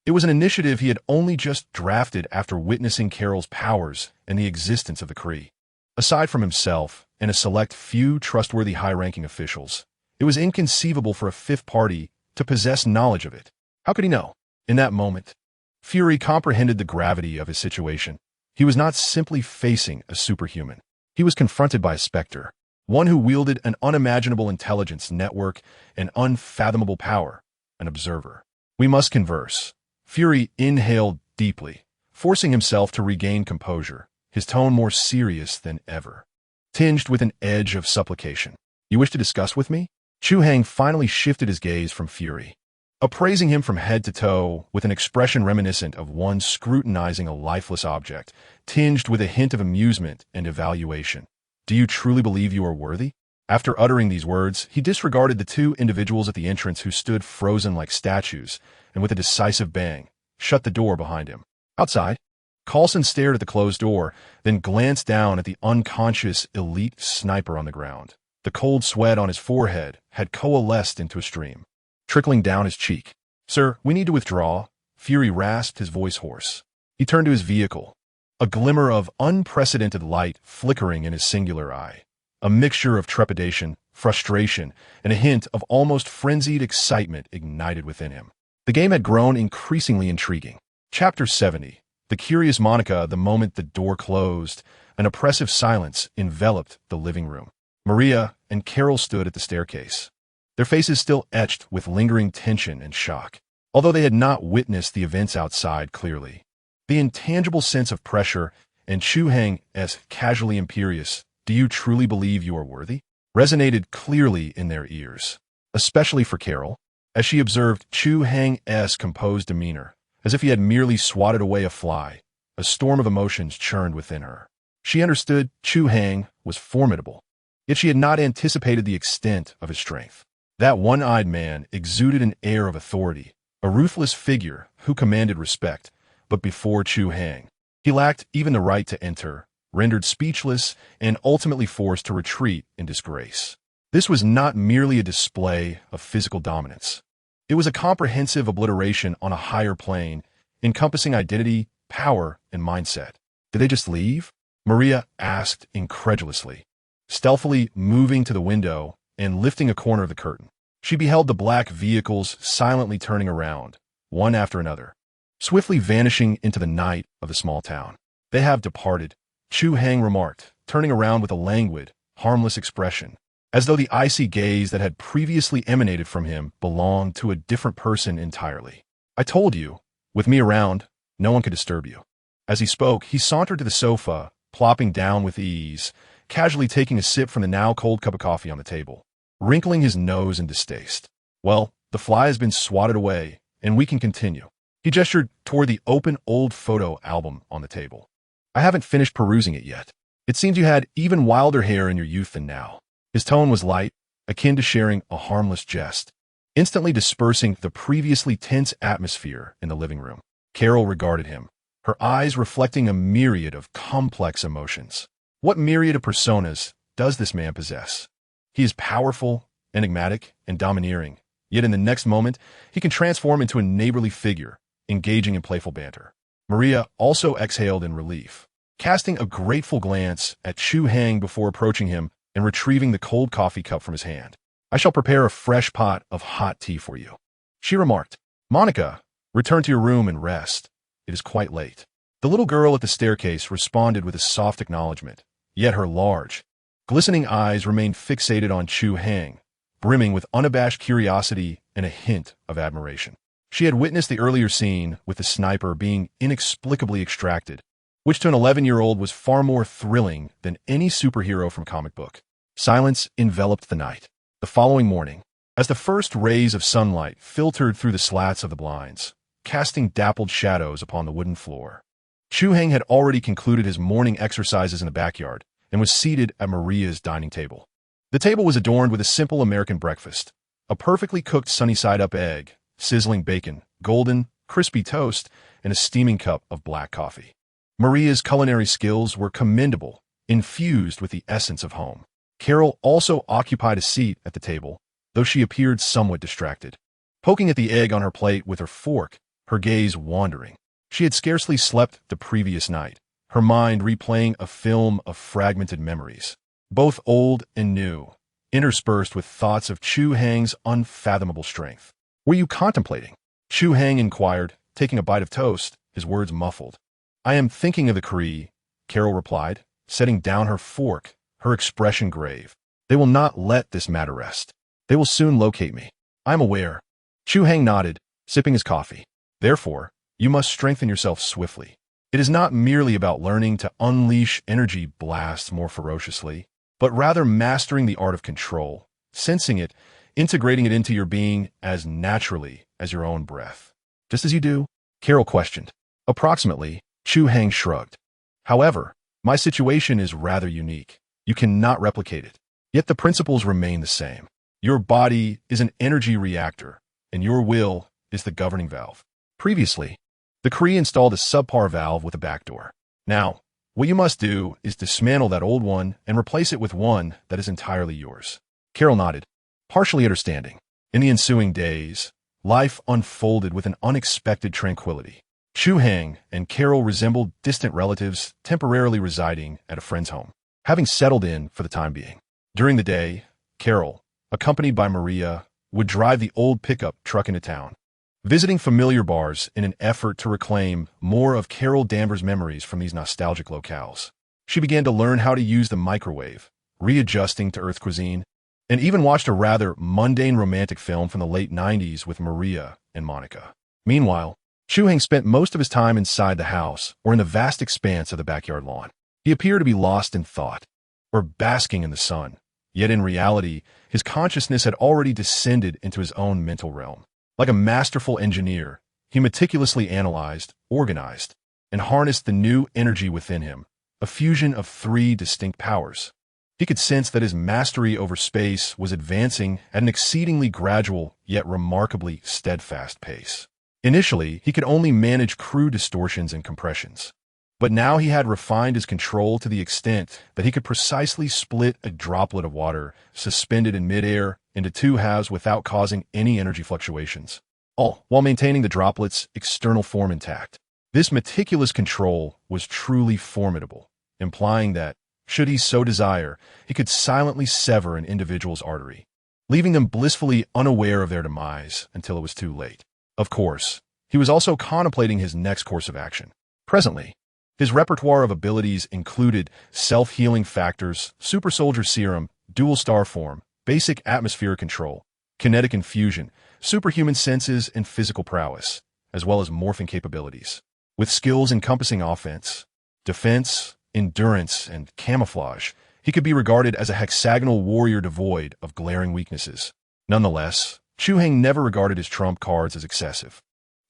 Speaker 1: It was an initiative he had only just drafted after witnessing Carol's powers and the existence of the Kree. Aside from himself and a select few trustworthy high-ranking officials, it was inconceivable for a fifth party to possess knowledge of it. How could he know? In that moment, Fury comprehended the gravity of his situation. He was not simply facing a superhuman. He was confronted by a specter, one who wielded an unimaginable intelligence network and unfathomable power, an observer. We must converse. Fury inhaled deeply, forcing himself to regain composure, his tone more serious than ever, tinged with an edge of supplication. You wish to discuss with me? Chu Hai finally shifted his gaze from Fury, appraising him from head to toe with an expression reminiscent of one scrutinizing a lifeless object, tinged with a hint of amusement and evaluation. Do you truly believe you are worthy? After uttering these words, he disregarded the two individuals at the entrance who stood frozen like statues, and with a decisive bang, shut the door behind him. Outside, Coulson stared at the closed door, then glanced down at the unconscious elite sniper on the ground. The cold sweat on his forehead had coalesced into a stream, trickling down his cheek. Sir, we need to withdraw. Fury rasped, his voice hoarse. He turned to his vehicle, a glimmer of unprecedented light flickering in his singular eye. A mixture of trepidation, frustration, and a hint of almost frenzied excitement ignited within him. The game had grown increasingly intriguing. Chapter 70. The curious Monica. The moment the door closed, an oppressive silence enveloped the living room. Maria and Carol stood at the staircase, their faces still etched with lingering tension and shock, although they had not witnessed the events outside clearly. The intangible sense of pressure and Chu Hai's casually imperious, "Do you truly believe you are worthy?" resonated clearly in their ears, especially for Carol, as she observed Chu Hai's composed demeanor, as if he had merely swatted away a fly. A storm of emotions churned within her. She understood Chu Hai was formidable, yet she had not anticipated the extent of his strength. That one-eyed man exuded an air of authority, a ruthless figure who commanded respect, but before Chu Hai, he lacked even the right to enter, rendered speechless and ultimately forced to retreat in disgrace. This was not merely a display of physical dominance. It was a comprehensive obliteration on a higher plane, encompassing identity, power, and mindset. Did they just leave? Maria asked incredulously, stealthily moving to the window and lifting a corner of the curtain. She beheld the black vehicles silently turning around, one after another, swiftly vanishing into the night of the small town. "They have departed," Chu Hai remarked, turning around with a languid, harmless expression, as though the icy gaze that had previously emanated from him belonged to a different person entirely. "I told you, with me around, no one could disturb you." As he spoke, he sauntered to the sofa, plopping down with ease, casually taking a sip from the now cold cup of coffee on the table, wrinkling his nose in distaste. "Well, the fly has been swatted away, and we can continue." He gestured toward the open old photo album on the table. "I haven't finished perusing it yet. It seems you had even wilder hair in your youth than now." His tone was light, akin to sharing a harmless jest, instantly dispersing the previously tense atmosphere in the living room. Carol regarded him, her eyes reflecting a myriad of complex emotions. What myriad of personas does this man possess? He is powerful, enigmatic, and domineering, yet in the next moment, he can transform into a neighborly figure, engaging in playful banter. Maria also exhaled in relief, casting a grateful glance at Chu Hai before approaching him and retrieving the cold coffee cup from his hand. "I shall prepare a fresh pot of hot tea for you," she remarked. "Monica, return to your room and rest. It is quite late." The little girl at the staircase responded with a soft acknowledgement, yet her large, glistening eyes remained fixated on Chu Hai, brimming with unabashed curiosity and a hint of admiration. She had witnessed the earlier scene with the sniper being inexplicably extracted, which to an 11-year-old was far more thrilling than any superhero from comic book. Silence enveloped the night. The following morning, as the first rays of sunlight filtered through the slats of the blinds, casting dappled shadows upon the wooden floor, Chu Hai had already concluded his morning exercises in the backyard and was seated at Maria's dining table. The table was adorned with a simple American breakfast, a perfectly cooked sunny-side-up egg, sizzling bacon, golden, crispy toast, and a steaming cup of black coffee. Maria's culinary skills were commendable, infused with the essence of home. Carol also occupied a seat at the table, though she appeared somewhat distracted, poking at the egg on her plate with her fork, her gaze wandering. She had scarcely slept the previous night, her mind replaying a film of fragmented memories, both old and new, interspersed with thoughts of Chu Hai's unfathomable strength. "Were you contemplating?" Chu Hai inquired, taking a bite of toast, his words muffled. "I am thinking of the Kree," Carol replied, setting down her fork, her expression grave. "They will not let this matter rest. They will soon locate me. I am aware." Chu Hai nodded, sipping his coffee. "Therefore, you must strengthen yourself swiftly. It is not merely about learning to unleash energy blasts more ferociously, but rather mastering the art of control, sensing it, integrating it into your being as naturally as your own breath." "Just as you do?" Carol questioned. "Approximately," Chu Hai shrugged. "However, my situation is rather unique. You cannot replicate it. Yet the principles remain the same. Your body is an energy reactor, and your will is the governing valve. Previously, the Kree installed a subpar valve with a backdoor. Now, what you must do is dismantle that old one and replace it with one that is entirely yours." Carol nodded, partially understanding. In the ensuing days, life unfolded with an unexpected tranquility. Chu Hai and Carol resembled distant relatives temporarily residing at a friend's home, having settled in for the time being. During the day, Carol, accompanied by Maria, would drive the old pickup truck into town, visiting familiar bars in an effort to reclaim more of Carol Danvers' memories from these nostalgic locales. She began to learn how to use the microwave, readjusting to Earth cuisine, and even watched a rather mundane romantic film from the late 90s with Maria and Monica. Meanwhile, Chu Hai spent most of his time inside the house or in the vast expanse of the backyard lawn. He appeared to be lost in thought, or basking in the sun, yet in reality, his consciousness had already descended into his own mental realm. Like a masterful engineer, he meticulously analyzed, organized, and harnessed the new energy within him, a fusion of three distinct powers. He could sense that his mastery over space was advancing at an exceedingly gradual yet remarkably steadfast pace. Initially, he could only manage crude distortions and compressions. But now he had refined his control to the extent that he could precisely split a droplet of water suspended in midair into two halves without causing any energy fluctuations, all while maintaining the droplet's external form intact. This meticulous control was truly formidable, implying that, should he so desire, he could silently sever an individual's artery, leaving them blissfully unaware of their demise until it was too late. Of course, he was also contemplating his next course of action. Presently, his repertoire of abilities included self-healing factors, super soldier serum, dual star form, basic atmospheric control, kinetic infusion, superhuman senses, and physical prowess, as well as morphing capabilities. With skills encompassing offense, defense, endurance, and camouflage, he could be regarded as a hexagonal warrior devoid of glaring weaknesses. Nonetheless, Chu Hai never regarded his trump cards as excessive.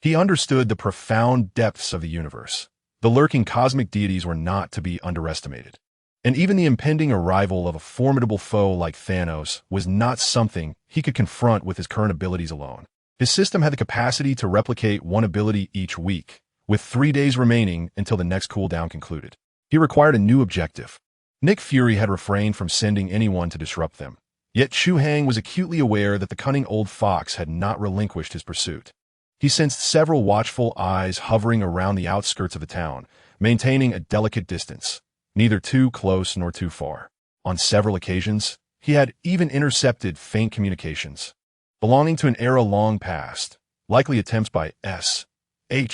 Speaker 1: He understood the profound depths of the universe. The lurking cosmic deities were not to be underestimated. And even the impending arrival of a formidable foe like Thanos was not something he could confront with his current abilities alone. His system had the capacity to replicate one ability each week, with 3 days remaining until the next cooldown concluded. He required a new objective. Nick Fury had refrained from sending anyone to disrupt them. Yet Chu Hai was acutely aware that the cunning old fox had not relinquished his pursuit. He sensed several watchful eyes hovering around the outskirts of the town, maintaining a delicate distance, neither too close nor too far. On several occasions, he had even intercepted faint communications, belonging to an era long past, likely attempts by SHIELD,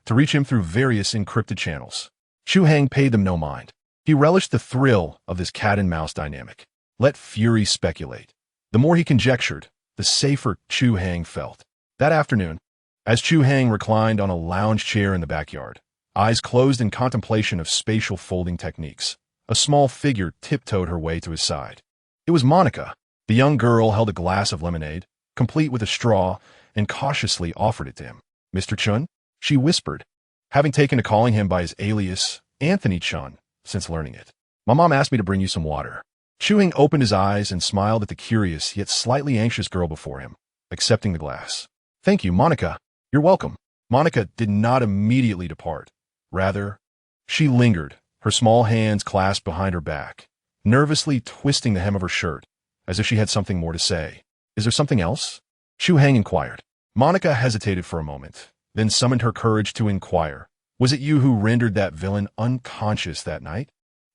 Speaker 1: to reach him through various encrypted channels. Chu Hai paid them no mind. He relished the thrill of this cat-and-mouse dynamic. Let Fury speculate. The more he conjectured, the safer Chu Hai felt. That afternoon, as Chu Hai reclined on a lounge chair in the backyard, eyes closed in contemplation of spatial folding techniques, a small figure tiptoed her way to his side. It was Monica. The young girl held a glass of lemonade, complete with a straw, and cautiously offered it to him. "Mr. Chun?" she whispered, having taken to calling him by his alias, Anthony Chun, since learning it. "My mom asked me to bring you some water." Chu Hai opened his eyes and smiled at the curious yet slightly anxious girl before him, accepting the glass. "Thank you, Monica. You're welcome." Monica did not immediately depart. Rather, she lingered, her small hands clasped behind her back, nervously twisting the hem of her shirt, as if she had something more to say. "Is there something else?" Chu Hai inquired. Monica hesitated for a moment, then summoned her courage to inquire. "Was it you who rendered that villain unconscious that night?"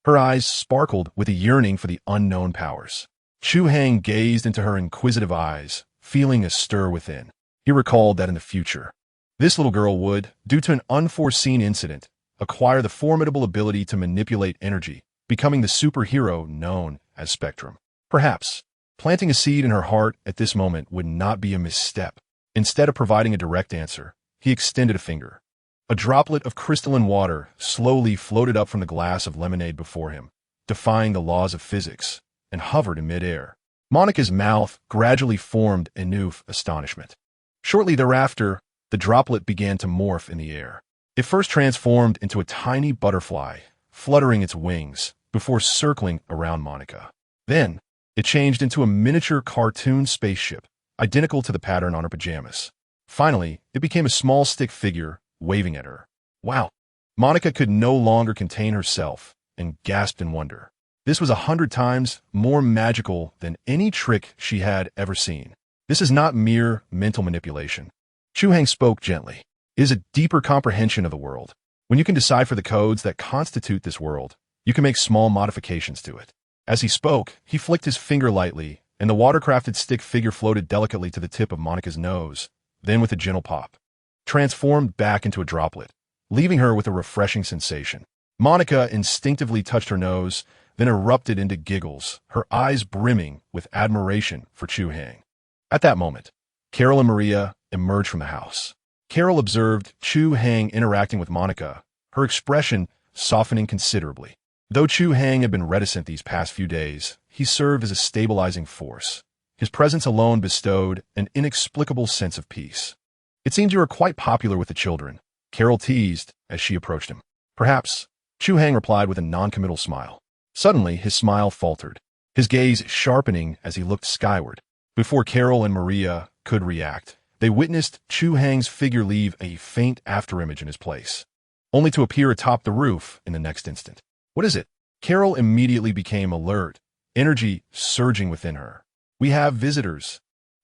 Speaker 1: Her eyes sparkled with a yearning for the unknown powers. Chu Hai gazed into her inquisitive eyes, feeling a stir within. He recalled that in the future, this little girl would, due to an unforeseen incident, acquire the formidable ability to manipulate energy, becoming the superhero known as Spectrum. Perhaps, planting a seed in her heart at this moment would not be a misstep. Instead of providing a direct answer, he extended a finger. A droplet of crystalline water slowly floated up from the glass of lemonade before him, defying the laws of physics, and hovered in midair. Monica's mouth gradually formed in new astonishment. Shortly thereafter, the droplet began to morph in the air. It first transformed into a tiny butterfly, fluttering its wings, before circling around Monica. Then, it changed into a miniature cartoon spaceship, identical to the pattern on her pajamas. Finally, it became a small stick figure, waving at her. Wow! Monica could no longer contain herself and gasped in wonder. This was 100 times more magical than any trick she had ever seen. This is not mere mental manipulation. Chu Hai spoke gently. It is a deeper comprehension of the world. When you can decipher the codes that constitute this world, you can make small modifications to it. As he spoke, he flicked his finger lightly, and the water-crafted stick figure floated delicately to the tip of Monica's nose, then with a gentle pop, transformed back into a droplet, leaving her with a refreshing sensation. Monica instinctively touched her nose, then erupted into giggles, her eyes brimming with admiration for Chu Hai. At that moment, Carol and Maria emerged from the house. Carol observed Chu Hai interacting with Monica, her expression softening considerably. Though Chu Hai had been reticent these past few days, he served as a stabilizing force. His presence alone bestowed an inexplicable sense of peace. It seems you are quite popular with the children, Carol teased as she approached him. Perhaps, Chu Hai replied with a non-committal smile. Suddenly, his smile faltered, his gaze sharpening as he looked skyward. Before Carol and Maria could react, they witnessed Chu Hai's figure leave a faint afterimage in his place, only to appear atop the roof in the next instant. What is it? Carol immediately became alert, energy surging within her. We have visitors.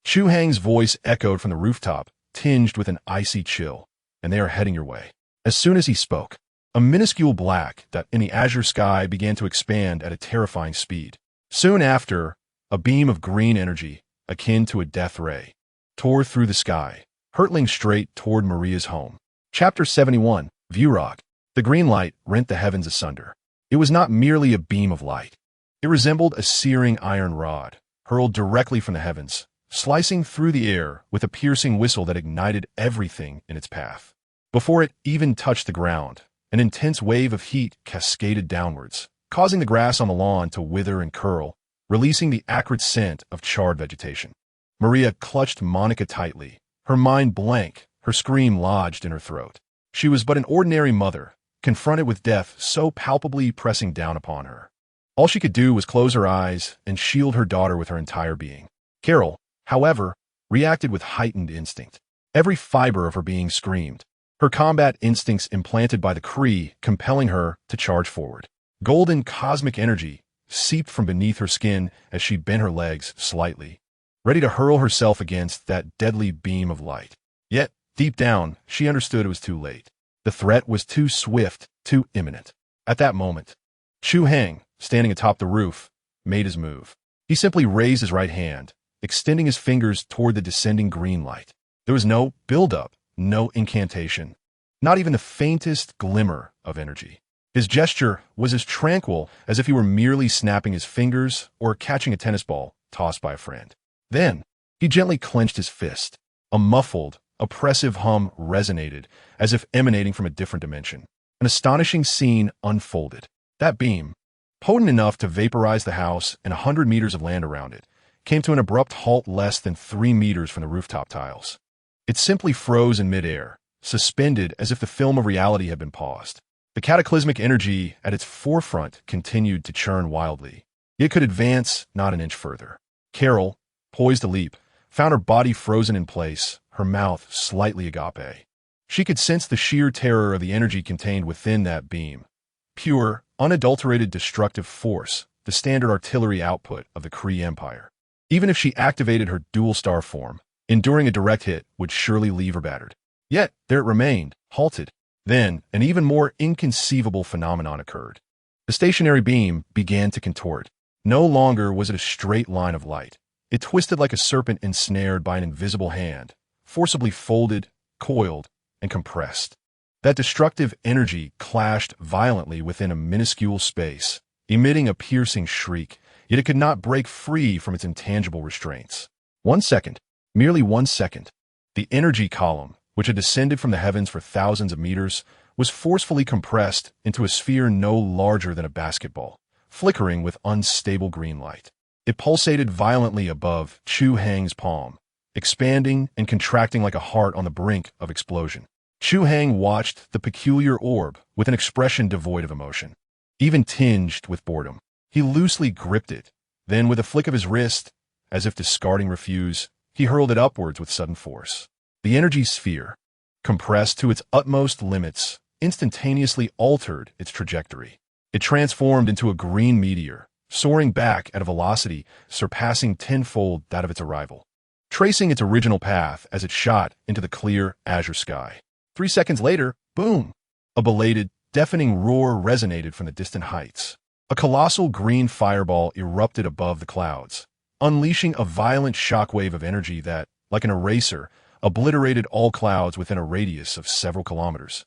Speaker 1: Chu Hai's voice echoed from the rooftop, tinged with an icy chill, and they are heading your way. As soon as he spoke, a minuscule black dot in the azure sky began to expand at a terrifying speed. Soon after, a beam of green energy, akin to a death ray, tore through the sky, hurtling straight toward Maria's home. Chapter 71, Viewrog. The green light rent the heavens asunder. It was not merely a beam of light. It resembled a searing iron rod, hurled directly from the heavens, slicing through the air with a piercing whistle that ignited everything in its path. Before it even touched the ground, an intense wave of heat cascaded downwards, causing the grass on the lawn to wither and curl, releasing the acrid scent of charred vegetation. Maria clutched Monica tightly, her mind blank, her scream lodged in her throat. She was but an ordinary mother, confronted with death so palpably pressing down upon her. All she could do was close her eyes and shield her daughter with her entire being. Carol, however, reacted with heightened instinct. Every fiber of her being screamed, her combat instincts implanted by the Kree compelling her to charge forward. Golden cosmic energy seeped from beneath her skin as she bent her legs slightly, ready to hurl herself against that deadly beam of light. Yet, deep down, she understood it was too late. The threat was too swift, too imminent. At that moment, Chu Hai, standing atop the roof, made his move. He simply raised his right hand, extending his fingers toward the descending green light. There was no build-up, no incantation, not even the faintest glimmer of energy. His gesture was as tranquil as if he were merely snapping his fingers or catching a tennis ball tossed by a friend. Then, he gently clenched his fist. A muffled, oppressive hum resonated, as if emanating from a different dimension. An astonishing scene unfolded. That beam, potent enough to vaporize the house and 100 meters of land around it, came to an abrupt halt less than 3 meters from the rooftop tiles. It simply froze in midair, suspended as if the film of reality had been paused. The cataclysmic energy at its forefront continued to churn wildly. It could advance not an inch further. Carol, poised to leap, found her body frozen in place, her mouth slightly agape. She could sense the sheer terror of the energy contained within that beam. Pure, unadulterated destructive force, the standard artillery output of the Kree Empire. Even if she activated her dual-star form, enduring a direct hit would surely leave her battered. Yet, there it remained, halted. Then, an even more inconceivable phenomenon occurred. The stationary beam began to contort. No longer was it a straight line of light. It twisted like a serpent ensnared by an invisible hand, forcibly folded, coiled, and compressed. That destructive energy clashed violently within a minuscule space, emitting a piercing shriek, yet it could not break free from its intangible restraints. 1 second, merely 1 second. The energy column, which had descended from the heavens for thousands of meters, was forcefully compressed into a sphere no larger than a basketball, flickering with unstable green light. It pulsated violently above Chu Hai's palm, expanding and contracting like a heart on the brink of explosion. Chu Hai watched the peculiar orb with an expression devoid of emotion, even tinged with boredom. He loosely gripped it, then with a flick of his wrist, as if discarding refuse, he hurled it upwards with sudden force. The energy sphere, compressed to its utmost limits, instantaneously altered its trajectory. It transformed into a green meteor, soaring back at a velocity surpassing tenfold that of its arrival. tracing its original path as it shot into the clear azure sky. 3 seconds later, boom! A belated, deafening roar resonated from the distant heights. A colossal green fireball erupted above the clouds, unleashing a violent shockwave of energy that, like an eraser, obliterated all clouds within a radius of several kilometers,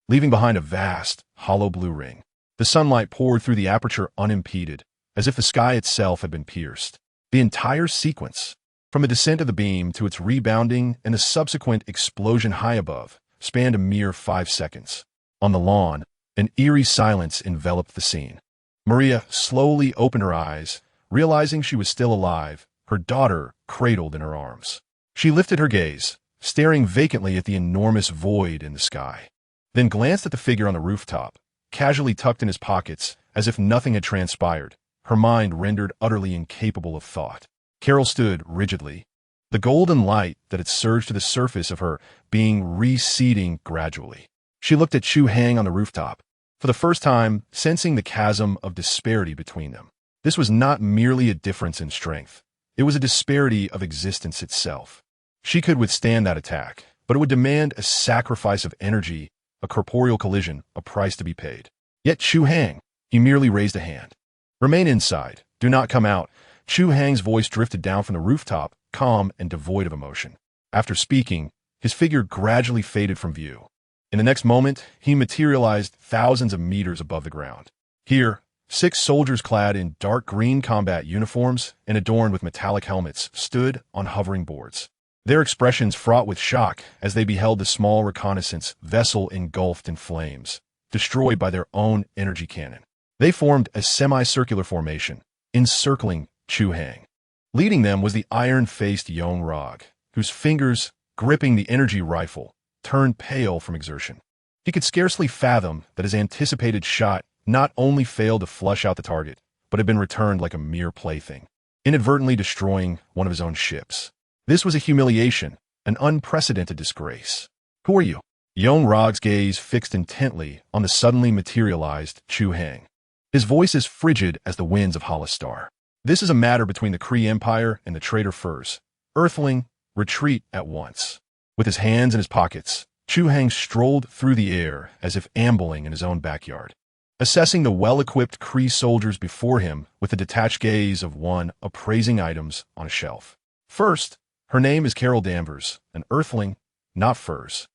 Speaker 1: leaving behind a vast, hollow blue ring. The sunlight poured through the aperture unimpeded, as if the sky itself had been pierced. The entire sequence, from the descent of the beam to its rebounding and the subsequent explosion high above, spanned a mere 5 seconds. On the lawn, an eerie silence enveloped the scene. Maria slowly opened her eyes, realizing she was still alive, her daughter cradled in her arms. She lifted her gaze, staring vacantly at the enormous void in the sky, then glanced at the figure on the rooftop, casually tucked in his pockets as if nothing had transpired, her mind rendered utterly incapable of thought. Carol stood rigidly, the golden light that had surged to the surface of her being receding gradually. She looked at Chu Hai on the rooftop, for the first time sensing the chasm of disparity between them. This was not merely a difference in strength. It was a disparity of existence itself. She could withstand that attack, but it would demand a sacrifice of energy, a corporeal collision, a price to be paid. Yet Chu Hai, he merely raised a hand. Remain inside. Do not come out. Chu Hai's voice drifted down from the rooftop, calm and devoid of emotion. After speaking, his figure gradually faded from view. In the next moment, he materialized thousands of meters above the ground. Here, 6 soldiers clad in dark green combat uniforms and adorned with metallic helmets stood on hovering boards, their expressions fraught with shock as they beheld the small reconnaissance vessel engulfed in flames, destroyed by their own energy cannon. They formed a semicircular formation, encircling Chu Hai. Leading them was the iron-faced Yong Rog, whose fingers, gripping the energy rifle, turned pale from exertion. He could scarcely fathom that his anticipated shot not only failed to flush out the target, but had been returned like a mere plaything, inadvertently destroying one of his own ships. This was a humiliation, an unprecedented disgrace. Who are you? Yong Rog's gaze fixed intently on the suddenly materialized Chu Hai. His voice as frigid as the winds of Hollistar. This is a matter between the Kree Empire and the traitor Furs. Earthling, retreat at once. With his hands in his pockets, Chu Hai strolled through the air as if ambling in his own backyard, assessing the well-equipped Kree soldiers before him with the detached gaze of one appraising items on a shelf. First, her name is Carol Danvers, an Earthling, not Furs.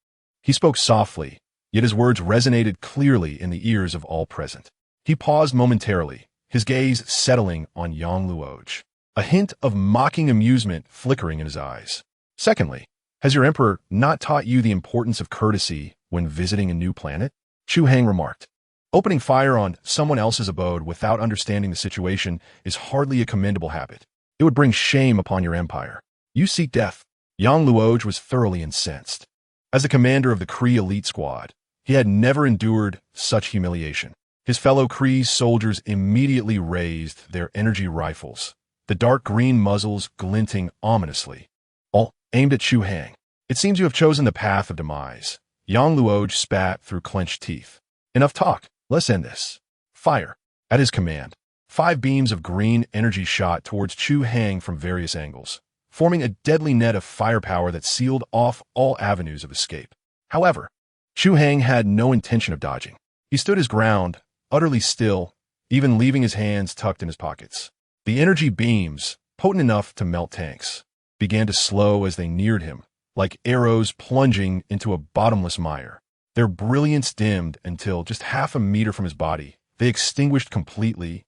Speaker 1: He spoke softly, yet his words resonated clearly in the ears of all present. He paused momentarily, his gaze settling on Yang Luoj, a hint of mocking amusement flickering in his eyes. Secondly, has your emperor not taught you the importance of courtesy when visiting a new planet? Chu Hai remarked. Opening fire on someone else's abode without understanding the situation is hardly a commendable habit. It would bring shame upon your empire. You seek death. Yang Luoj was thoroughly incensed. As the commander of the Kree elite squad, he had never endured such humiliation. His fellow Kree soldiers immediately raised their energy rifles, the dark green muzzles glinting ominously, all aimed at Chu Hai. It seems you have chosen the path of demise. Yang Luoj spat through clenched teeth. Enough talk. Let's end this. Fire. At his command, 5 beams of green energy shot towards Chu Hai from various angles, forming a deadly net of firepower that sealed off all avenues of escape. However, Chu Hai had no intention of dodging. He stood his ground, utterly still, even leaving his hands tucked in his pockets. The energy beams, potent enough to melt tanks, began to slow as they neared him, like arrows plunging into a bottomless mire. Their brilliance dimmed until, just half a meter from his body, they extinguished completely,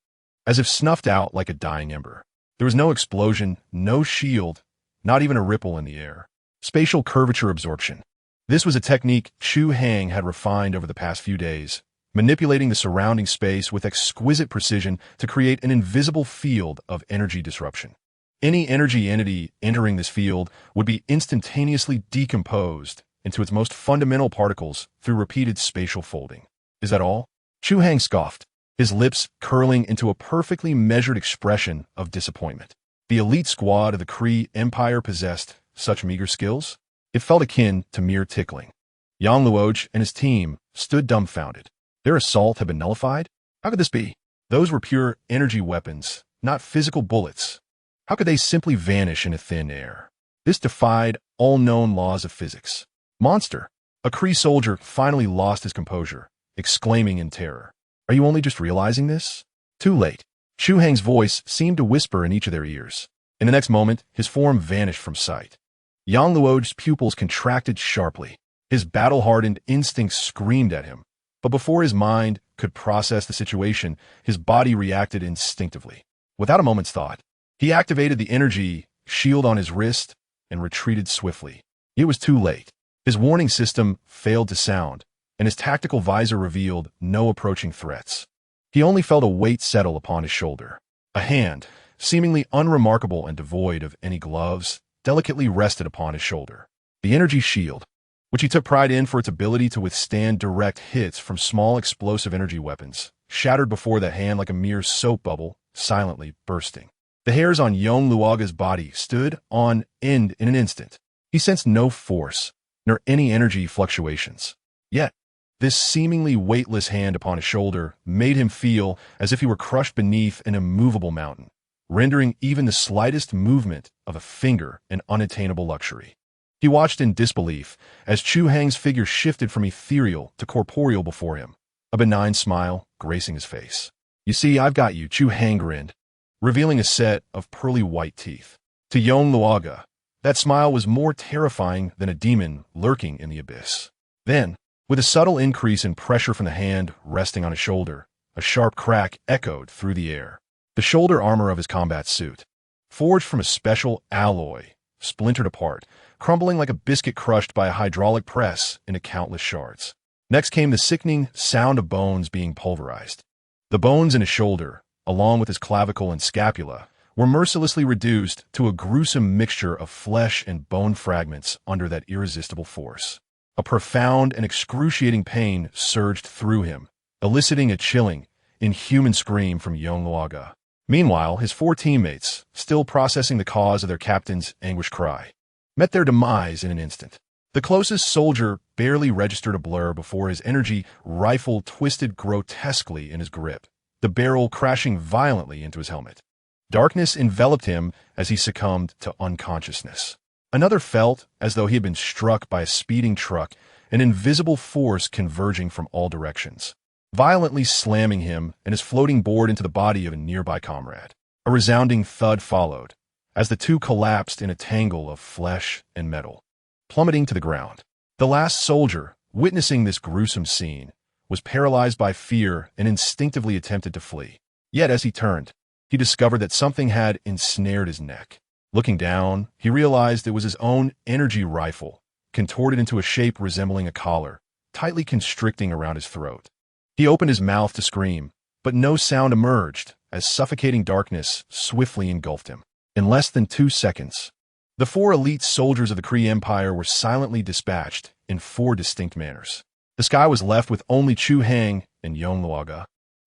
Speaker 1: as if snuffed out like a dying ember. There was no explosion, no shield, not even a ripple in the air. Spatial curvature absorption. This was a technique Chu Hai had refined over the past few days, manipulating the surrounding space with exquisite precision to create an invisible field of energy disruption. Any energy entity entering this field would be instantaneously decomposed into its most fundamental particles through repeated spatial folding. Is that all? Chu Hai scoffed, his lips curling into a perfectly measured expression of disappointment. The elite squad of the Kree Empire possessed such meager skills? It felt akin to mere tickling. Yang Luoj and his team stood dumbfounded. Their assault had been nullified? How could this be? Those were pure energy weapons, not physical bullets. How could they simply vanish into thin air? This defied all known laws of physics. Monster! A Kree soldier finally lost his composure, exclaiming in terror. Are you only just realizing this? Too late. Chu Hai's voice seemed to whisper in each of their ears. In the next moment, his form vanished from sight. Yang Luo's pupils contracted sharply. His battle-hardened instincts screamed at him. But before his mind could process the situation, his body reacted instinctively. Without a moment's thought, he activated the energy shield on his wrist and retreated swiftly. It was too late. His warning system failed to sound, and his tactical visor revealed no approaching threats. He only felt a weight settle upon his shoulder. A hand, seemingly unremarkable and devoid of any gloves, delicately rested upon his shoulder. The energy shield, which he took pride in for its ability to withstand direct hits from small explosive energy weapons, shattered before that hand like a mere soap bubble, silently bursting. The hairs on Yang Luoga's body stood on end in an instant. He sensed no force, nor any energy fluctuations. Yet, this seemingly weightless hand upon his shoulder made him feel as if he were crushed beneath an immovable mountain, rendering even the slightest movement of a finger an unattainable luxury. He watched in disbelief as Chu Hai's figure shifted from ethereal to corporeal before him, a benign smile gracing his face. You see, I've got you, Chu Hai grinned, revealing a set of pearly white teeth. To Yang Luoga, that smile was more terrifying than a demon lurking in the abyss. Then, with a subtle increase in pressure from the hand resting on his shoulder, a sharp crack echoed through the air. The shoulder armor of his combat suit, forged from a special alloy, splintered apart, crumbling like a biscuit crushed by a hydraulic press into countless shards. Next came the sickening sound of bones being pulverized. The bones in his shoulder, along with his clavicle and scapula, were mercilessly reduced to a gruesome mixture of flesh and bone fragments under that irresistible force. A profound and excruciating pain surged through him, eliciting a chilling, inhuman scream from Yang Luoga. Meanwhile, his four teammates, still processing the cause of their captain's anguished cry, met their demise in an instant. The closest soldier barely registered a blur before his energy rifle twisted grotesquely in his grip, the barrel crashing violently into his helmet. Darkness enveloped him as he succumbed to unconsciousness. Another felt as though he had been struck by a speeding truck, an invisible force converging from all directions, violently slamming him and his floating board into the body of a nearby comrade. A resounding thud followed, as the two collapsed in a tangle of flesh and metal, plummeting to the ground. The last soldier, witnessing this gruesome scene, was paralyzed by fear and instinctively attempted to flee. Yet as he turned, he discovered that something had ensnared his neck. Looking down, he realized it was his own energy rifle, contorted into a shape resembling a collar, tightly constricting around his throat. He opened his mouth to scream, but no sound emerged as suffocating darkness swiftly engulfed him. In less than 2 seconds, the 4 elite soldiers of the Kree Empire were silently dispatched in 4 distinct manners. The sky was left with only Chu Hai and Yang Luoga,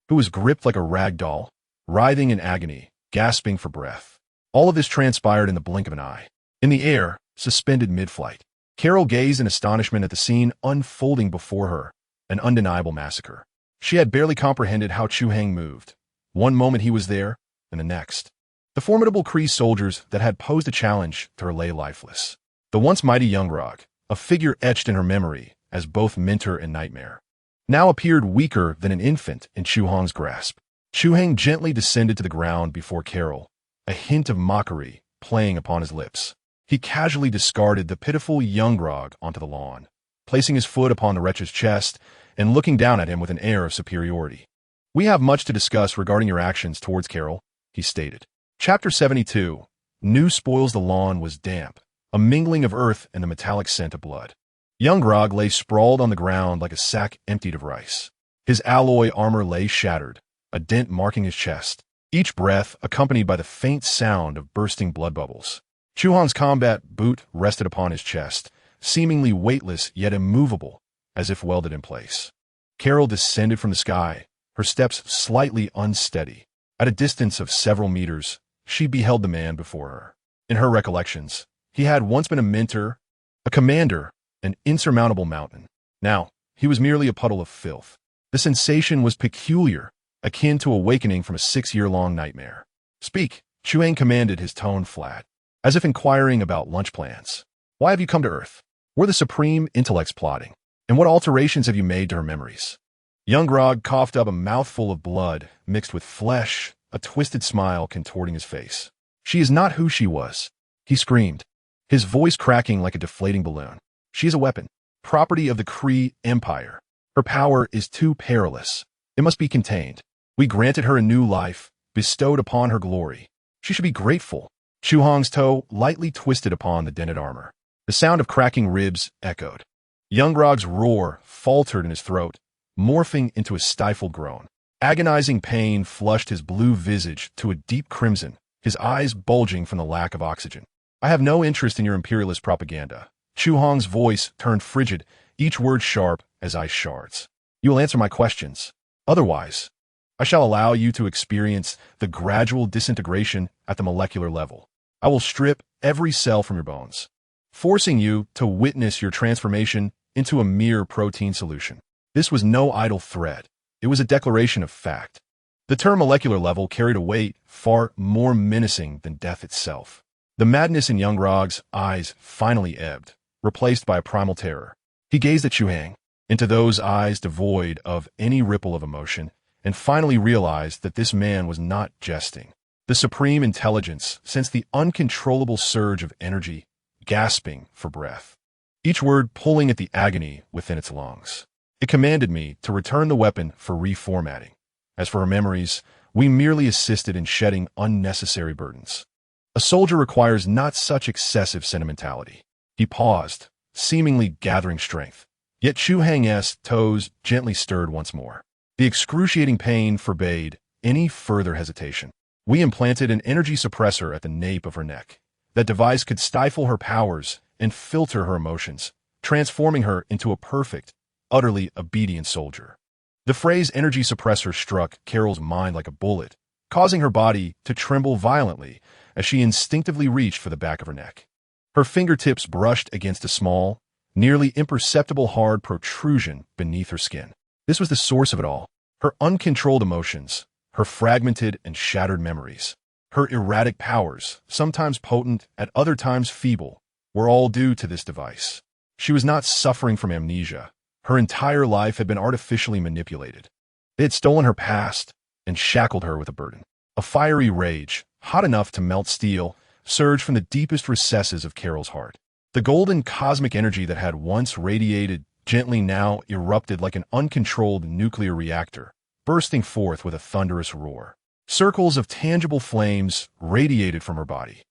Speaker 1: who was gripped like a rag doll, writhing in agony, gasping for breath. All of this transpired in the blink of an eye. In the air, suspended mid-flight, Carol gazed in astonishment at the scene unfolding before her, an undeniable massacre. She had barely comprehended how Chu Hai moved. One moment he was there, and the next. The formidable Kree soldiers that had posed a challenge to her lay lifeless. The once mighty Youngrog, a figure etched in her memory as both mentor and nightmare, now appeared weaker than an infant in Chu Hai's grasp. Chu Hai gently descended to the ground before Carol, a hint of mockery playing upon his lips. He casually discarded the pitiful Youngrog onto the lawn, placing his foot upon the wretch's chest and looking down at him with an air of superiority. "We have much to discuss regarding your actions towards Carol," he stated. Chapter 72, New Spoils the Lawn, was damp, a mingling of earth and the metallic scent of blood. Youngrog lay sprawled on the ground like a sack emptied of rice. His alloy armor lay shattered, a dent marking his chest, each breath accompanied by the faint sound of bursting blood bubbles. Chu Hai's combat boot rested upon his chest, seemingly weightless yet immovable, as if welded in place. Carol descended from the sky, her steps slightly unsteady. At a distance of several meters, she beheld the man before her. In her recollections, he had once been a mentor, a commander, an insurmountable mountain. Now, he was merely a puddle of filth. The sensation was peculiar, akin to awakening from a 6-year-long nightmare. "Speak," Chu Hai commanded, his tone flat. as if inquiring about lunch plans. Why have you come to Earth? Were the supreme intellects plotting? And what alterations have you made to her memories? Young Grog coughed up a mouthful of blood mixed with flesh, a twisted smile contorting his face. She is not who she was, he screamed, his voice cracking like a deflating balloon. She is a weapon, property of the Kree Empire. Her power is too perilous. It must be contained. We granted her a new life, bestowed upon her glory. She should be grateful. Chu Hai's toe lightly twisted upon the dented armor. The sound of cracking ribs echoed. Young Grog's roar faltered in his throat, morphing into a stifled groan. Agonizing pain flushed his blue visage to a deep crimson, his eyes bulging from the lack of oxygen. I have no interest in your imperialist propaganda. Chu Hai's voice turned frigid, each word sharp as ice shards. You will answer my questions. Otherwise, I shall allow you to experience the gradual disintegration at the molecular level. I will strip every cell from your bones, forcing you to witness your transformation into a mere protein solution. This was no idle threat. It was a declaration of fact. The term molecular level carried a weight far more menacing than death itself. The madness in young Grog's eyes finally ebbed, replaced by a primal terror. He gazed at Chu Hai, into those eyes devoid of any ripple of emotion, and finally realized that this man was not jesting. The supreme intelligence sensed the uncontrollable surge of energy, gasping for breath, each word pulling at the agony within its lungs. It commanded me to return the weapon for reformatting. As for her memories, we merely assisted in shedding unnecessary burdens. A soldier requires not such excessive sentimentality. He paused, seemingly gathering strength. Yet Chu Hai's toes gently stirred once more. The excruciating pain forbade any further hesitation. We implanted an energy suppressor at the nape of her neck. That device could stifle her powers and filter her emotions, transforming her into a perfect, utterly obedient soldier. The phrase energy suppressor struck Carol's mind like a bullet, causing her body to tremble violently as she instinctively reached for the back of her neck. Her fingertips brushed against a small, nearly imperceptible hard protrusion beneath her skin. This was the source of it all. Her uncontrolled emotions, her fragmented and shattered memories, her erratic powers, sometimes potent, at other times feeble, were all due to this device. She was not suffering from amnesia. Her entire life had been artificially manipulated. They had stolen her past and shackled her with a burden. A fiery rage, hot enough to melt steel, surged from the deepest recesses of Carol's heart. The golden cosmic energy that had once radiated gently now erupted like an uncontrolled nuclear reactor, bursting forth with a thunderous roar. Circles of tangible flames radiated from her body,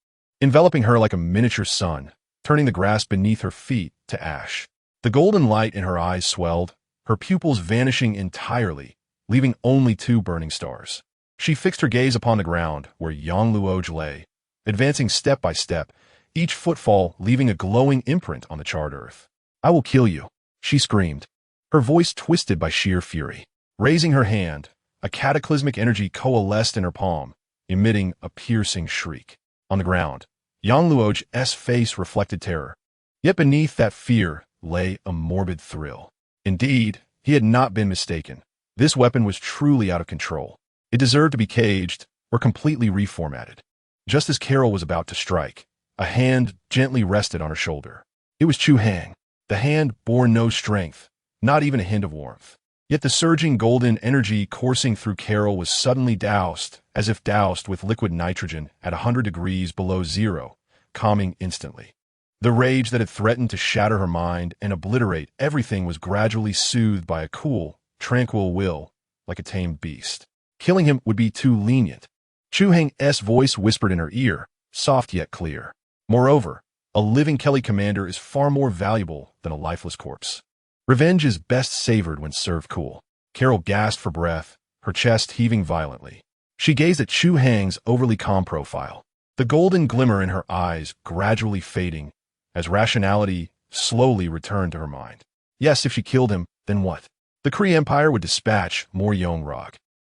Speaker 1: enveloping her like a miniature sun, turning the grass beneath her feet to ash. The golden light in her eyes swelled, her pupils vanishing entirely, leaving only two burning stars. She fixed her gaze upon the ground where WWII lay, advancing step by step, each footfall leaving a glowing imprint on the charred earth. I will kill you, she screamed, her voice twisted by sheer fury. Raising her hand, a cataclysmic energy coalesced in her palm, emitting a piercing shriek. On the ground, WWII's face reflected terror. Yet beneath that fear lay a morbid thrill. Indeed, he had not been mistaken. This weapon was truly out of control. It deserved to be caged or completely reformatted. Just as Carol was about to strike, a hand gently rested on her shoulder. It was Chu Hai. The hand bore no strength, not even a hint of warmth. Yet the surging golden energy coursing through Carol was suddenly doused, as if doused with liquid nitrogen at 100 degrees below zero, calming instantly. The rage that had threatened to shatter her mind and obliterate everything was gradually soothed by a cool, tranquil will, like a tamed beast. Killing him would be too lenient. Chu Hai's voice whispered in her ear, soft yet clear. Moreover, a living Kelly commander is far more valuable than a lifeless corpse. Revenge is best savored when served cool. Carol gasped for breath, her chest heaving violently. She gazed at Chu Hai's overly calm profile, the golden glimmer in her eyes gradually fading as rationality slowly returned to her mind. Yes, if she killed him, then what? The Kree Empire would dispatch more Yonrog.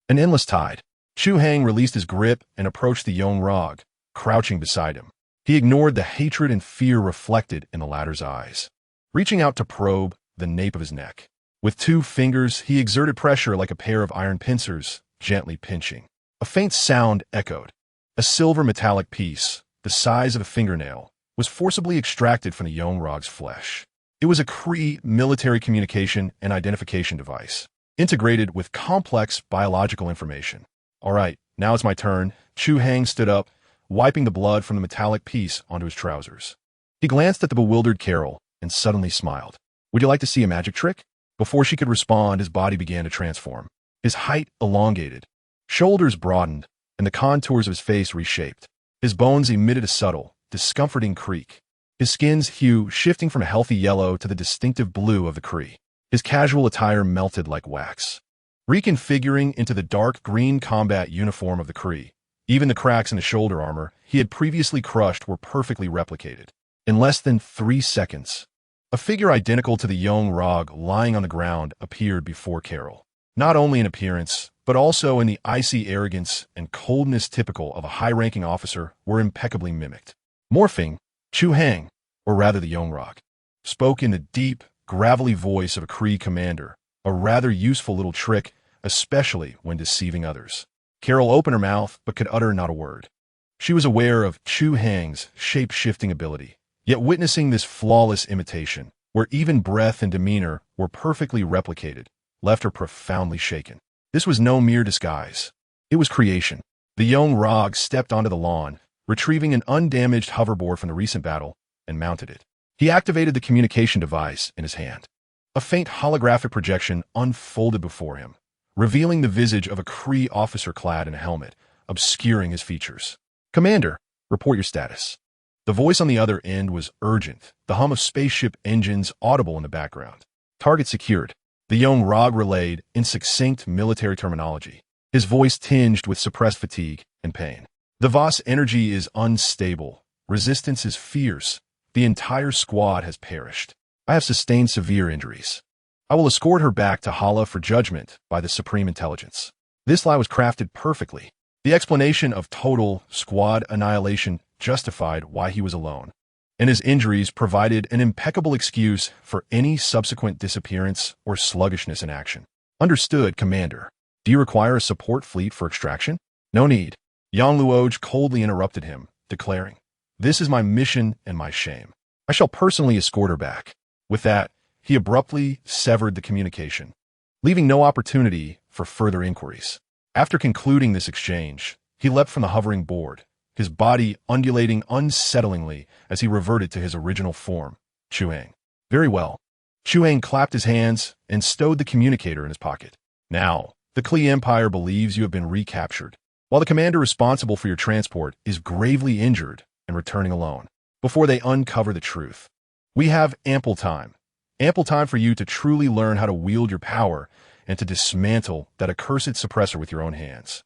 Speaker 1: An endless tide. Chu Hai released his grip and approached the Yonrog, crouching beside him. He ignored the hatred and fear reflected in the latter's eyes. Reaching out to probe the nape of his neck. With 2 fingers, he exerted pressure like a pair of iron pincers, gently pinching. A faint sound echoed. A silver metallic piece, the size of a fingernail, was forcibly extracted from the Yongrog's flesh. It was a Kree military communication and identification device, integrated with complex biological information. All right, now it's my turn. Chu Hai stood up, wiping the blood from the metallic piece onto his trousers. He glanced at the bewildered Carol and suddenly smiled. Would you like to see a magic trick? Before she could respond, his body began to transform. His height elongated, shoulders broadened, and the contours of his face reshaped. His bones emitted a subtle, discomforting creak. His skin's hue shifting from a healthy yellow to the distinctive blue of the Kree. His casual attire melted like wax, reconfiguring into the dark green combat uniform of the Kree. Even the cracks in the shoulder armor he had previously crushed were perfectly replicated. In less than 3 seconds, a figure identical to the Yongrog lying on the ground appeared before Carol. Not only in appearance, but also in the icy arrogance and coldness typical of a high-ranking officer were impeccably mimicked. Morphing, Chu Hai, or rather the Yongrog, spoke in the deep, gravelly voice of a Kree commander, a rather useful little trick, especially when deceiving others. Carol opened her mouth but could utter not a word. She was aware of Chu Hai's shape-shifting ability, yet witnessing this flawless imitation, where even breath and demeanor were perfectly replicated, left her profoundly shaken. This was no mere disguise. It was creation. The Yongrog stepped onto the lawn, retrieving an undamaged hoverboard from the recent battle, and mounted it. He activated the communication device in his hand. A faint holographic projection unfolded before him, revealing the visage of a Kree officer clad in a helmet, obscuring his features. "Commander, report your status." The voice on the other end was urgent, the hum of spaceship engines audible in the background. "Target secured," the Yongrog relayed in succinct military terminology, his voice tinged with suppressed fatigue and pain. "The Voss energy is unstable. Resistance is fierce. The entire squad has perished. I have sustained severe injuries. I will escort her back to Hala for judgment by the Supreme Intelligence." This lie was crafted perfectly. The explanation of total squad annihilation justified why he was alone, and his injuries provided an impeccable excuse for any subsequent disappearance or sluggishness in action. "Understood, Commander. Do you require a support fleet for extraction?" "No need." Yang Luoj coldly interrupted him, declaring, "This is my mission and my shame. I shall personally escort her back." With that, he abruptly severed the communication, leaving no opportunity for further inquiries. After concluding this exchange, he leapt from the hovering board, his body undulating unsettlingly as he reverted to his original form, Chu Hai. "Very well." Chu Hai clapped his hands and stowed the communicator in his pocket. "Now, the Kree Empire believes you have been recaptured, while the commander responsible for your transport is gravely injured and returning alone. Before they uncover the truth, we have ample time for you to truly learn how to wield your power and to dismantle that accursed suppressor with your own hands."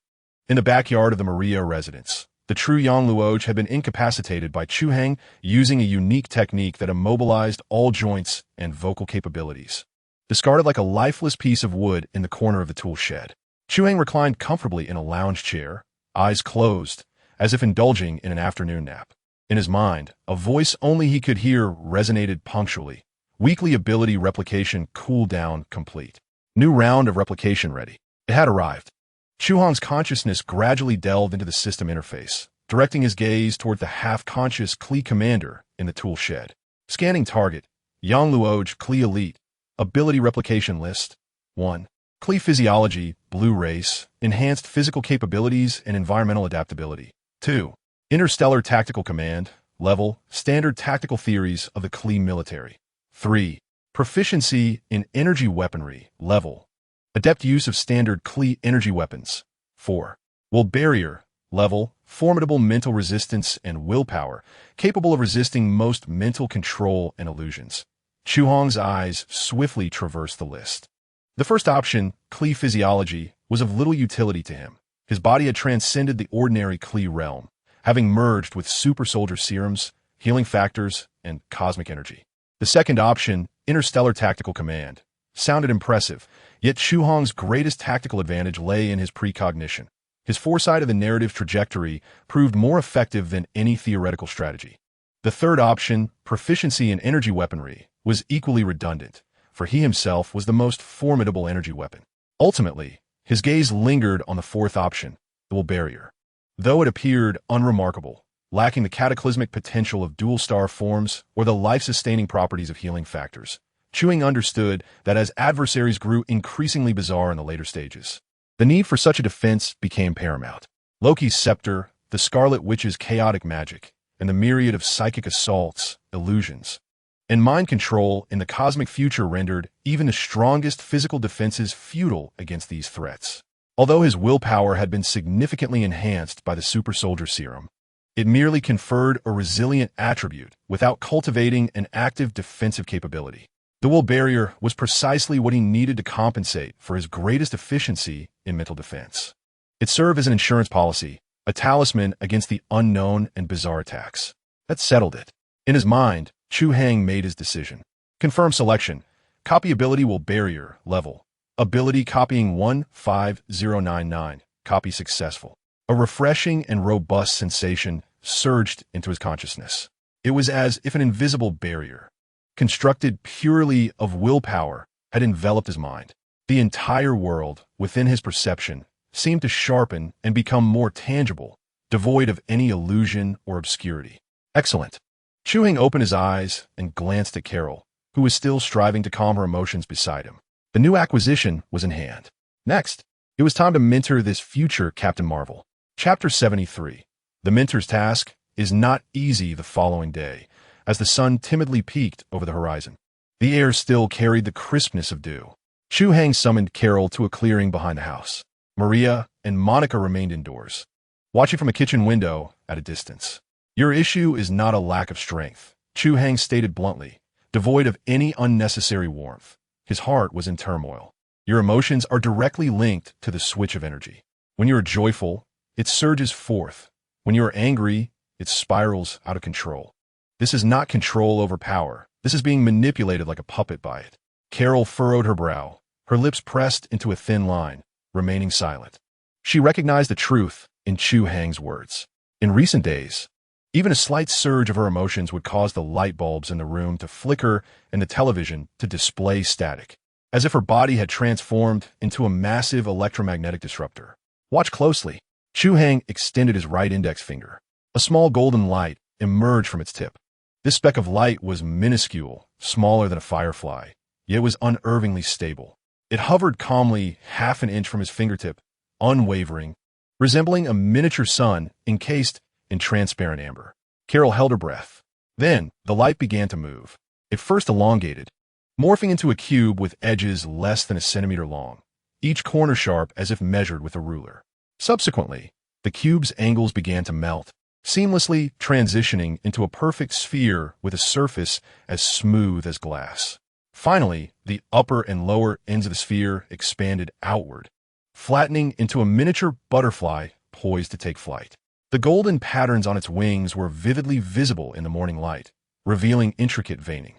Speaker 1: In the backyard of the Maria residence, the true Yang Luoj had been incapacitated by Chu Hai using a unique technique that immobilized all joints and vocal capabilities. Discarded like a lifeless piece of wood in the corner of the tool shed, Chu Hai reclined comfortably in a lounge chair, eyes closed, as if indulging in an afternoon nap. In his mind, a voice only he could hear resonated punctually. "Weekly ability replication cooldown complete. New round of replication ready." It had arrived. Chu Hai's consciousness gradually delved into the system interface, directing his gaze toward the half-conscious Kree commander in the tool shed. Scanning target, Yang Luoj, Kree Elite. Ability replication list. 1. Kree physiology, blue race, enhanced physical capabilities and environmental adaptability. 2. Interstellar tactical command, level, standard tactical theories of the Kree military. 3. Proficiency in energy weaponry, level, adept use of standard Kree energy weapons. 4. Will barrier, level, formidable mental resistance and willpower, capable of resisting most mental control and illusions. Chu Hai's eyes swiftly traversed the list. The first option, Kree physiology, was of little utility to him. His body had transcended the ordinary Kree realm, having merged with super soldier serums, healing factors, and cosmic energy. The second option, interstellar tactical command, sounded impressive, yet Chu Hai's greatest tactical advantage lay in his precognition. His foresight of the narrative trajectory proved more effective than any theoretical strategy. The third option, proficiency in energy weaponry, was equally redundant, for he himself was the most formidable energy weapon. Ultimately, his gaze lingered on the fourth option, the will barrier. Though it appeared unremarkable, lacking the cataclysmic potential of dual-star forms or the life-sustaining properties of healing factors. Chu Hai understood that as adversaries grew increasingly bizarre in the later stages, the need for such a defense became paramount. Loki's scepter, the Scarlet Witch's chaotic magic, and the myriad of psychic assaults, illusions, and mind control in the cosmic future rendered even the strongest physical defenses futile against these threats. Although his willpower had been significantly enhanced by the super soldier serum, it merely conferred a resilient attribute without cultivating an active defensive capability. The will barrier was precisely what he needed to compensate for his greatest efficiency in mental defense. It served as an insurance policy, a talisman against the unknown and bizarre attacks. That settled it. In his mind, Chu Hai made his decision. Confirm selection. Copy ability will barrier level. Ability copying 15099. Copy successful. A refreshing and robust sensation surged into his consciousness. It was as if an invisible barrier, constructed purely of willpower, had enveloped his mind. The entire world, within his perception, seemed to sharpen and become more tangible, devoid of any illusion or obscurity. Excellent. Chu Hai opened his eyes and glanced at Carol, who was still striving to calm her emotions beside him. The new acquisition was in hand. Next, it was time to mentor this future Captain Marvel. Chapter 73. The mentor's task is not easy the following day, as the sun timidly peeked over the horizon. The air still carried the crispness of dew. Chu Hai summoned Carol to a clearing behind the house. Maria and Monica remained indoors, watching from a kitchen window at a distance. Your issue is not a lack of strength, Chu Hai stated bluntly, devoid of any unnecessary warmth. His heart was in turmoil. Your emotions are directly linked to the switch of energy. When you are joyful, it surges forth. When you are angry, it spirals out of control. This is not control over power. This is being manipulated like a puppet by it. Carol furrowed her brow, her lips pressed into a thin line, remaining silent. She recognized the truth in Chu Hai's words. In recent days, even a slight surge of her emotions would cause the light bulbs in the room to flicker and the television to display static, as if her body had transformed into a massive electromagnetic disruptor. Watch closely. Chu Hai extended his right index finger. A small golden light emerged from its tip. This speck of light was minuscule, smaller than a firefly, yet was unervingly stable. It hovered calmly half an inch from his fingertip, unwavering, resembling a miniature sun encased in transparent amber. Carol held her breath. Then, the light began to move. It first elongated, morphing into a cube with edges less than a centimeter long, each corner sharp as if measured with a ruler. Subsequently, the cube's angles began to melt, seamlessly transitioning into a perfect sphere with a surface as smooth as glass. Finally, the upper and lower ends of the sphere expanded outward, flattening into a miniature butterfly poised to take flight. The golden patterns on its wings were vividly visible in the morning light, revealing intricate veining.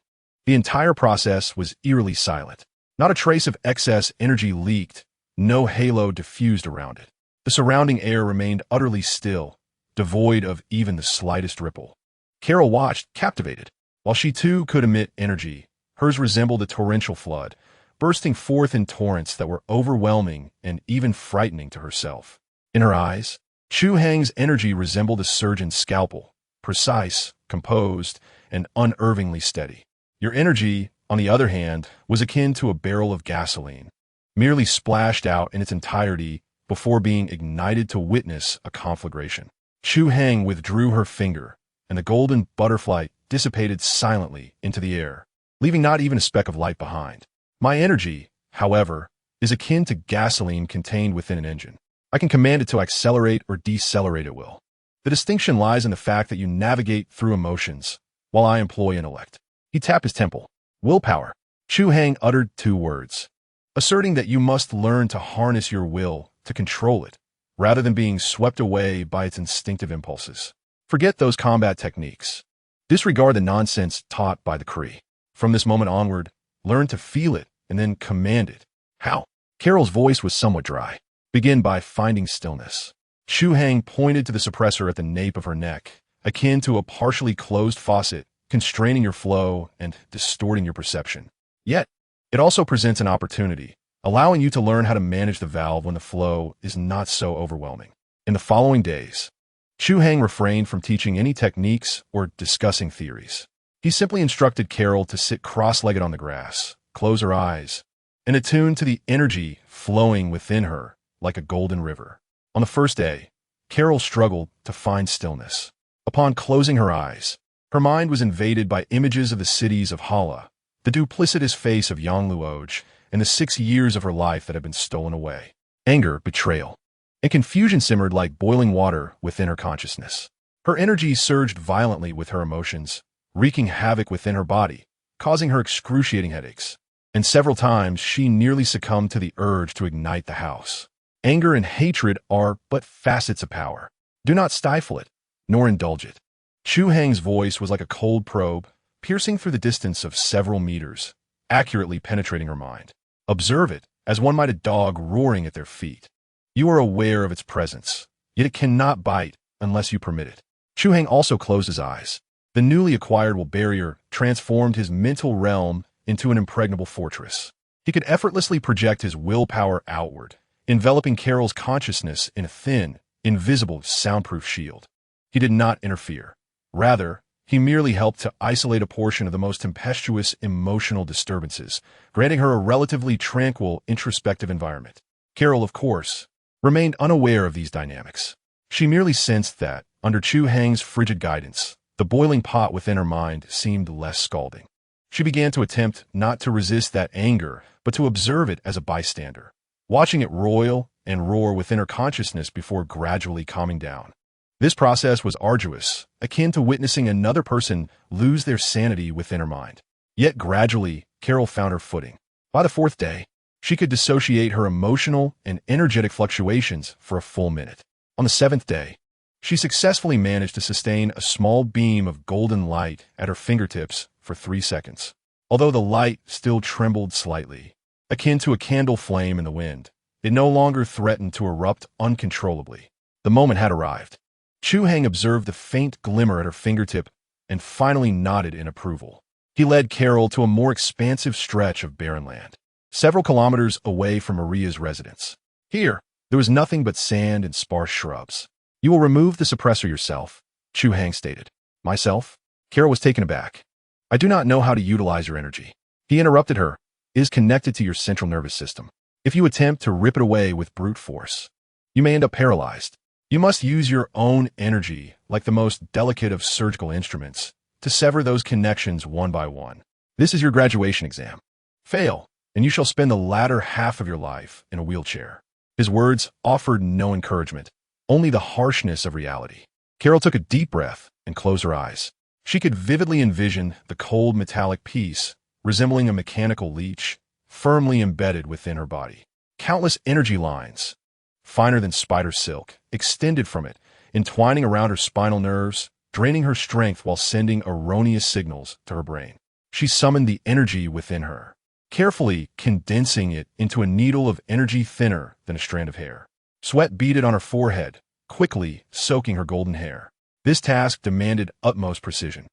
Speaker 1: The entire process was eerily silent. Not a trace of excess energy leaked, no halo diffused around it. The surrounding air remained utterly still, devoid of even the slightest ripple. Carol watched, captivated. While she too could emit energy, hers resembled a torrential flood, bursting forth in torrents that were overwhelming and even frightening to herself. In her eyes, Chu Hai's energy resembled a surgeon's scalpel, precise, composed, and unervingly steady. Your energy, on the other hand, was akin to a barrel of gasoline, merely splashed out in its entirety before being ignited to witness a conflagration. Chu Hai withdrew her finger, and the golden butterfly dissipated silently into the air, leaving not even a speck of light behind. My energy, however, is akin to gasoline contained within an engine. I can command it to accelerate or decelerate at will. The distinction lies in the fact that you navigate through emotions, while I employ intellect. He tapped his temple. Willpower. Chu Hai uttered 2 words, asserting that you must learn to harness your will to control it, rather than being swept away by its instinctive impulses. Forget those combat techniques. Disregard the nonsense taught by the Kree. From this moment onward, learn to feel it and then command it. How? Carol's voice was somewhat dry. Begin by finding stillness. Chu Hai pointed to the suppressor at the nape of her neck, akin to a partially closed faucet, constraining your flow and distorting your perception. Yet, it also presents an opportunity, allowing you to learn how to manage the valve when the flow is not so overwhelming. In the following days, Chu Hai refrained from teaching any techniques or discussing theories. He simply instructed Carol to sit cross-legged on the grass, close her eyes, and attune to the energy flowing within her like a golden river. On the first day, Carol struggled to find stillness. Upon closing her eyes, her mind was invaded by images of the cities of Hala, the duplicitous face of Yangluoj, and the 6 years of her life that had been stolen away. Anger, betrayal, and confusion simmered like boiling water within her consciousness. Her energy surged violently with her emotions, wreaking havoc within her body, causing her excruciating headaches. And several times she nearly succumbed to the urge to ignite the house. Anger and hatred are but facets of power. Do not stifle it, nor indulge it. Chu Hai's voice was like a cold probe, piercing through the distance of several meters, accurately penetrating her mind. Observe it, as one might a dog roaring at their feet. You are aware of its presence, yet it cannot bite unless you permit it. Chu Hai also closed his eyes. The newly acquired will barrier transformed his mental realm into an impregnable fortress. He could effortlessly project his willpower outward, enveloping Carol's consciousness in a thin, invisible, soundproof shield. He did not interfere. Rather, he merely helped to isolate a portion of the most tempestuous emotional disturbances, granting her a relatively tranquil, introspective environment. Carol, of course, remained unaware of these dynamics. She merely sensed that, under Chu Hai's frigid guidance, the boiling pot within her mind seemed less scalding. She began to attempt not to resist that anger, but to observe it as a bystander, watching it roil and roar within her consciousness before gradually calming down. This process was arduous, akin to witnessing another person lose their sanity within her mind. Yet gradually, Carol found her footing. By the 4th day, she could dissociate her emotional and energetic fluctuations for a full minute. On the 7th day, she successfully managed to sustain a small beam of golden light at her fingertips for 3 seconds. Although the light still trembled slightly, akin to a candle flame in the wind, it no longer threatened to erupt uncontrollably. The moment had arrived. Chu Hai observed the faint glimmer at her fingertip and finally nodded in approval. He led Carol to a more expansive stretch of barren land, several kilometers away from Maria's residence. Here, there was nothing but sand and sparse shrubs. You will remove the suppressor yourself, Chu Hai stated. Myself? Carol was taken aback. I do not know how to utilize your energy. He interrupted her. It is connected to your central nervous system. If you attempt to rip it away with brute force, you may end up paralyzed. You must use your own energy, like the most delicate of surgical instruments, to sever those connections one by one. This is your graduation exam. Fail, and you shall spend the latter half of your life in a wheelchair. His words offered no encouragement, only the harshness of reality. Carol took a deep breath and closed her eyes. She could vividly envision the cold metallic piece, resembling a mechanical leech, firmly embedded within her body. Countless energy lines, finer than spider silk, extended from it, entwining around her spinal nerves, draining her strength while sending erroneous signals to her brain. She summoned the energy within her, carefully condensing it into a needle of energy thinner than a strand of hair. Sweat beaded on her forehead, quickly soaking her golden hair. This task demanded utmost precision.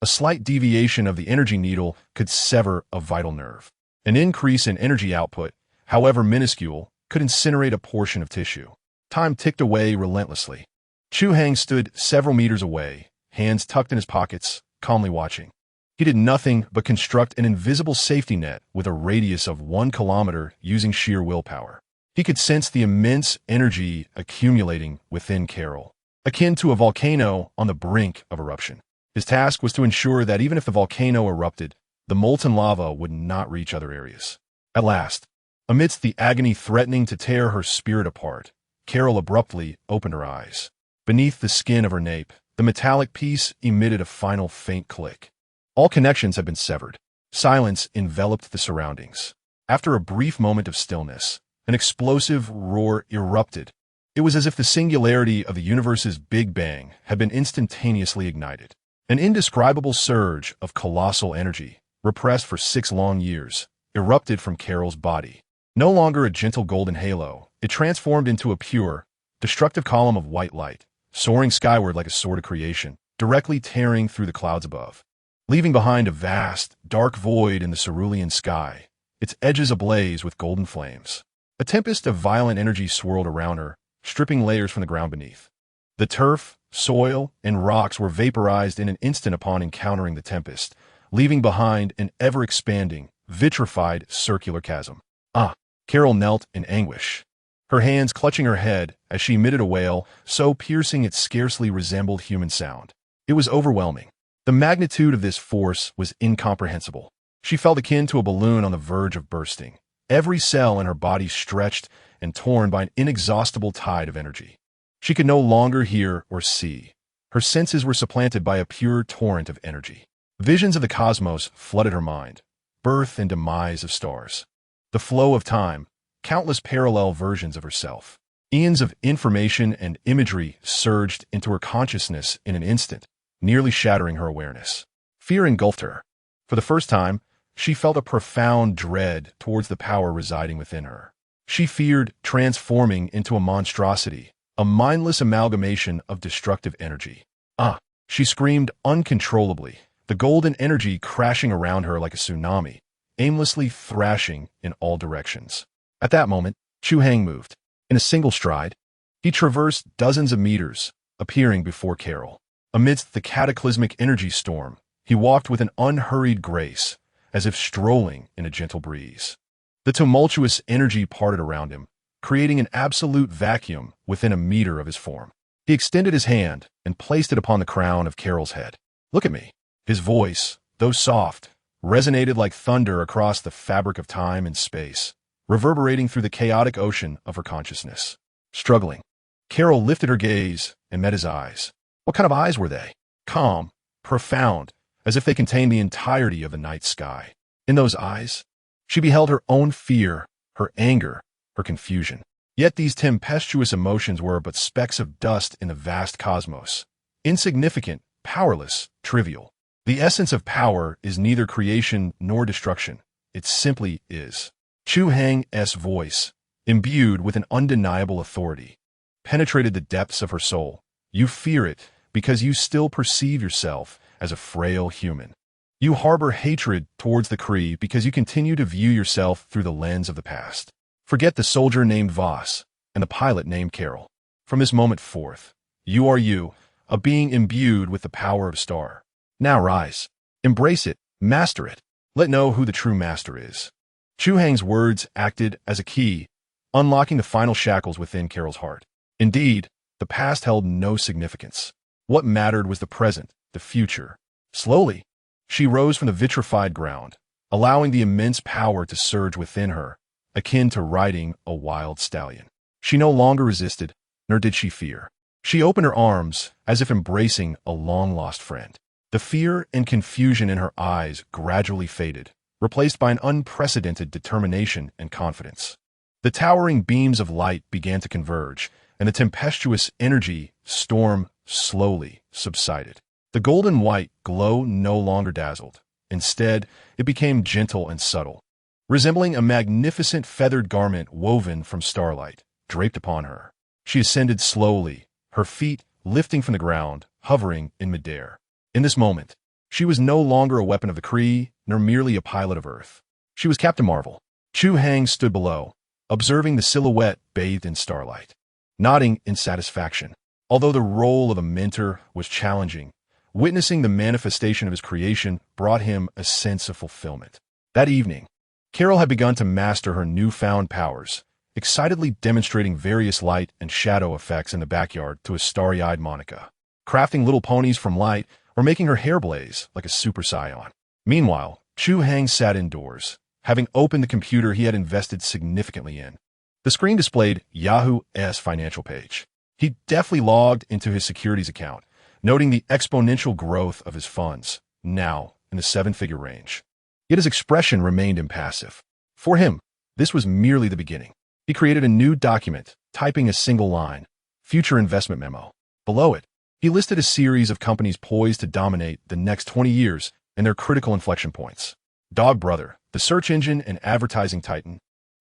Speaker 1: A slight deviation of the energy needle could sever a vital nerve. An increase in energy output, however minuscule, could incinerate a portion of tissue. Time ticked away relentlessly. Chu Hai stood several meters away, hands tucked in his pockets, calmly watching. He did nothing but construct an invisible safety net with a radius of 1 kilometer using sheer willpower. He could sense the immense energy accumulating within Carol, akin to a volcano on the brink of eruption. His task was to ensure that even if the volcano erupted, the molten lava would not reach other areas. At last, amidst the agony threatening to tear her spirit apart, Carol abruptly opened her eyes. Beneath the skin of her nape, the metallic piece emitted a final faint click. All connections had been severed. Silence enveloped the surroundings. After a brief moment of stillness, an explosive roar erupted. It was as if the singularity of the universe's Big Bang had been instantaneously ignited. An indescribable surge of colossal energy, repressed for 6 long years, erupted from Carol's body. No longer a gentle golden halo, it transformed into a pure, destructive column of white light, soaring skyward like a sword of creation, directly tearing through the clouds above, leaving behind a vast, dark void in the cerulean sky, its edges ablaze with golden flames. A tempest of violent energy swirled around her, stripping layers from the ground beneath. The turf, soil, and rocks were vaporized in an instant upon encountering the tempest, leaving behind an ever-expanding, vitrified circular chasm. Ah! Carol knelt in anguish, her hands clutching her head as she emitted a wail so piercing it scarcely resembled human sound. It was overwhelming. The magnitude of this force was incomprehensible. She felt akin to a balloon on the verge of bursting, every cell in her body stretched and torn by an inexhaustible tide of energy. She could no longer hear or see. Her senses were supplanted by a pure torrent of energy. Visions of the cosmos flooded her mind, birth and demise of stars, the flow of time, countless parallel versions of herself. Eons of information and imagery surged into her consciousness in an instant, nearly shattering her awareness. Fear engulfed her. For the first time, she felt a profound dread towards the power residing within her. She feared transforming into a monstrosity, a mindless amalgamation of destructive energy. Ah! She screamed uncontrollably, the golden energy crashing around her like a tsunami, aimlessly thrashing in all directions. At that moment, Chu Hai moved. In a single stride, he traversed dozens of meters, appearing before Carol. Amidst the cataclysmic energy storm, he walked with an unhurried grace, as if strolling in a gentle breeze. The tumultuous energy parted around him, creating an absolute vacuum within a meter of his form. He extended his hand and placed it upon the crown of Carol's head. "Look at me." His voice, though soft, resonated like thunder across the fabric of time and space, reverberating through the chaotic ocean of her consciousness. Struggling, Carol lifted her gaze and met his eyes. What kind of eyes were they? Calm, profound, as if they contained the entirety of the night sky. In those eyes, she beheld her own fear, her anger, her confusion. Yet these tempestuous emotions were but specks of dust in the vast cosmos. Insignificant, powerless, trivial. The essence of power is neither creation nor destruction. It simply is. Chu Hai's voice, imbued with an undeniable authority, penetrated the depths of her soul. You fear it because you still perceive yourself as a frail human. You harbor hatred towards the Kree because you continue to view yourself through the lens of the past. Forget the soldier named Voss and the pilot named Carol. From this moment forth, you are you, a being imbued with the power of star. Now rise. Embrace it. Master it. Let know who the true master is. Chu Hai's words acted as a key, unlocking the final shackles within Carol's heart. Indeed, the past held no significance. What mattered was the present, the future. Slowly, she rose from the vitrified ground, allowing the immense power to surge within her, akin to riding a wild stallion. She no longer resisted, nor did she fear. She opened her arms as if embracing a long-lost friend. The fear and confusion in her eyes gradually faded, replaced by an unprecedented determination and confidence. The towering beams of light began to converge, and the tempestuous energy storm slowly subsided. The golden-white glow no longer dazzled. Instead, it became gentle and subtle, resembling a magnificent feathered garment woven from starlight, draped upon her. She ascended slowly, her feet lifting from the ground, hovering in midair. In this moment, she was no longer a weapon of the Kree, nor merely a pilot of Earth. She was Captain Marvel. Chu Hai stood below, observing the silhouette bathed in starlight, nodding in satisfaction. Although the role of a mentor was challenging, witnessing the manifestation of his creation brought him a sense of fulfillment. That evening, Carol had begun to master her newfound powers, excitedly demonstrating various light and shadow effects in the backyard to a starry-eyed Monica, crafting little ponies from light or making her hair blaze like a super scion. Meanwhile, Chu Hai sat indoors, having opened the computer he had invested significantly in. The screen displayed Yahoo's financial page. He deftly logged into his securities account, noting the exponential growth of his funds, now in the seven-figure range. Yet his expression remained impassive. For him, this was merely the beginning. He created a new document, typing a single line, Future Investment Memo. Below it, he listed a series of companies poised to dominate the next 20 years and their critical inflection points. Dog Brother, the search engine and advertising titan,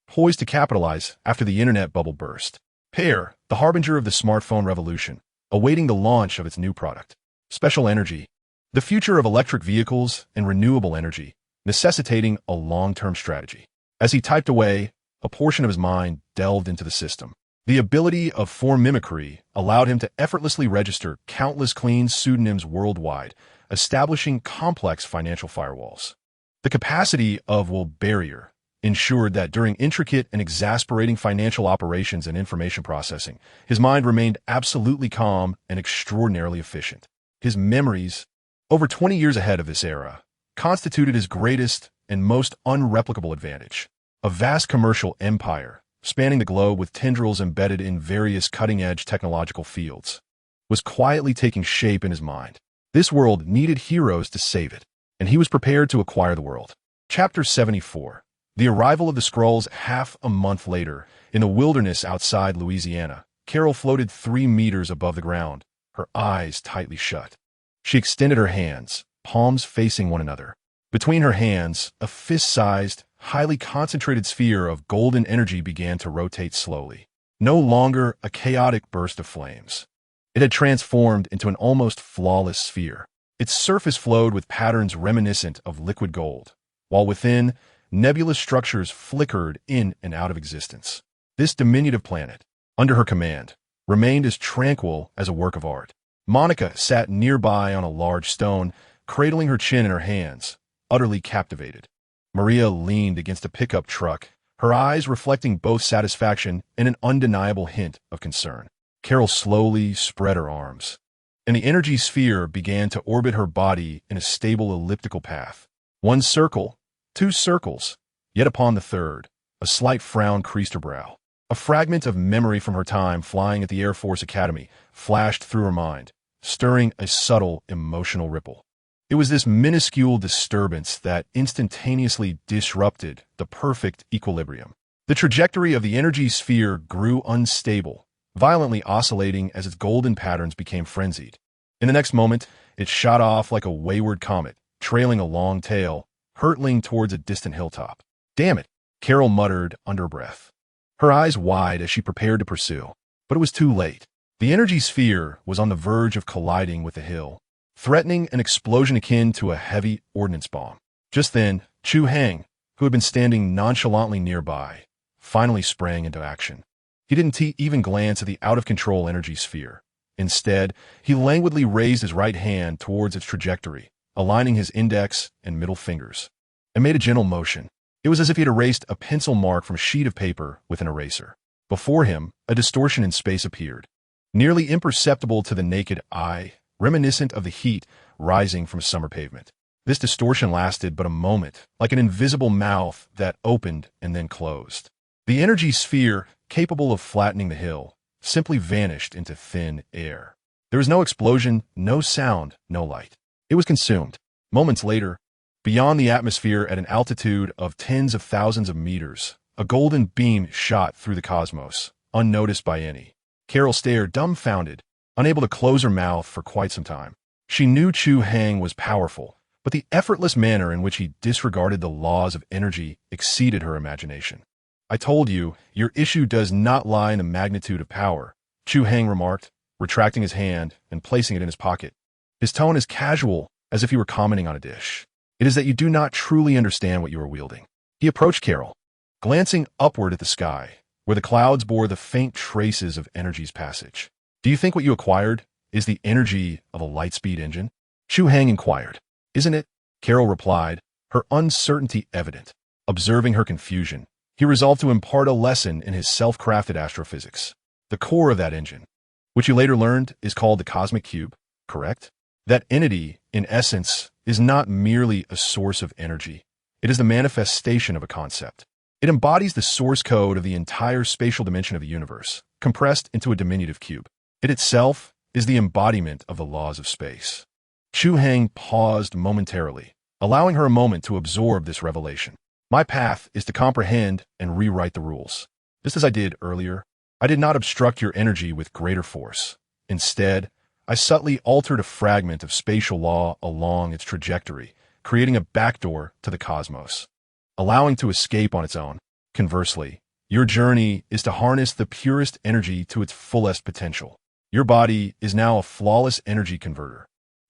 Speaker 1: poised to capitalize after the internet bubble burst. Pair, the harbinger of the smartphone revolution, awaiting the launch of its new product. Special Energy, the future of electric vehicles and renewable energy, necessitating a long-term strategy. As he typed away, a portion of his mind delved into the system. The ability of form mimicry allowed him to effortlessly register countless clean pseudonyms worldwide, establishing complex financial firewalls. The capacity of Wolverine ensured that during intricate and exasperating financial operations and information processing, his mind remained absolutely calm and extraordinarily efficient. His memories, over 20 years ahead of this era, constituted his greatest and most unreplicable advantage. A vast commercial empire, spanning the globe with tendrils embedded in various cutting-edge technological fields, was quietly taking shape in his mind. This world needed heroes to save it, and he was prepared to acquire the world. Chapter 74. The arrival of the Skrulls half a month later, in the wilderness outside Louisiana. Carol floated 3 meters above the ground, her eyes tightly shut. She extended her hands, palms facing one another. Between her hands, a fist-sized, highly concentrated sphere of golden energy began to rotate slowly. No longer a chaotic burst of flames. It had transformed into an almost flawless sphere. Its surface flowed with patterns reminiscent of liquid gold, while within, nebulous structures flickered in and out of existence. This diminutive planet, under her command, remained as tranquil as a work of art. Monica sat nearby on a large stone, cradling her chin in her hands, utterly captivated. Maria leaned against a pickup truck, her eyes reflecting both satisfaction and an undeniable hint of concern. Carol slowly spread her arms, and the energy sphere began to orbit her body in a stable elliptical path. 1 circle, 2 circles, yet upon the third, a slight frown creased her brow. A fragment of memory from her time flying at the Air Force Academy flashed through her mind, stirring a subtle emotional ripple. It was this minuscule disturbance that instantaneously disrupted the perfect equilibrium. The trajectory of the energy sphere grew unstable, violently oscillating as its golden patterns became frenzied. In the next moment, it shot off like a wayward comet, trailing a long tail, hurtling towards a distant hilltop. "Damn it," Carol muttered under her breath, her eyes wide as she prepared to pursue. But it was too late. The energy sphere was on the verge of colliding with the hill, threatening an explosion akin to a heavy ordnance bomb. Just then, Chu Hai, who had been standing nonchalantly nearby, finally sprang into action. He didn't even glance at the out-of-control energy sphere. Instead, he languidly raised his right hand towards its trajectory, aligning his index and middle fingers, and made a gentle motion. It was as if he had erased a pencil mark from a sheet of paper with an eraser. Before him, a distortion in space appeared, nearly imperceptible to the naked eye, reminiscent of the heat rising from a summer pavement. This distortion lasted but a moment, like an invisible mouth that opened and then closed. The energy sphere, capable of flattening the hill, simply vanished into thin air. There was no explosion, no sound, no light. It was consumed. Moments later, beyond the atmosphere at an altitude of tens of thousands of meters, a golden beam shot through the cosmos, unnoticed by any. Carol stared dumbfounded, unable to close her mouth for quite some time. She knew Chu Hai was powerful, but the effortless manner in which he disregarded the laws of energy exceeded her imagination. "I told you, your issue does not lie in the magnitude of power," Chu Hai remarked, retracting his hand and placing it in his pocket. His tone as casual as if he were commenting on a dish. "It is that you do not truly understand what you are wielding." He approached Carol, glancing upward at the sky, where the clouds bore the faint traces of energy's passage. "Do you think what you acquired is the energy of a light-speed engine?" Chu Hai inquired. "Isn't it?" Carol replied, her uncertainty evident. Observing her confusion, he resolved to impart a lesson in his self-crafted astrophysics. "The core of that engine, which you later learned is called the cosmic cube, correct? That entity, in essence, is not merely a source of energy. It is the manifestation of a concept. It embodies the source code of the entire spatial dimension of the universe, compressed into a diminutive cube. It itself is the embodiment of the laws of space." Chu Hai paused momentarily, allowing her a moment to absorb this revelation. "My path is to comprehend and rewrite the rules. Just as I did earlier, I did not obstruct your energy with greater force. Instead, I subtly altered a fragment of spatial law along its trajectory, creating a backdoor to the cosmos, allowing to escape on its own. Conversely, your journey is to harness the purest energy to its fullest potential. Your body is now a flawless energy converter,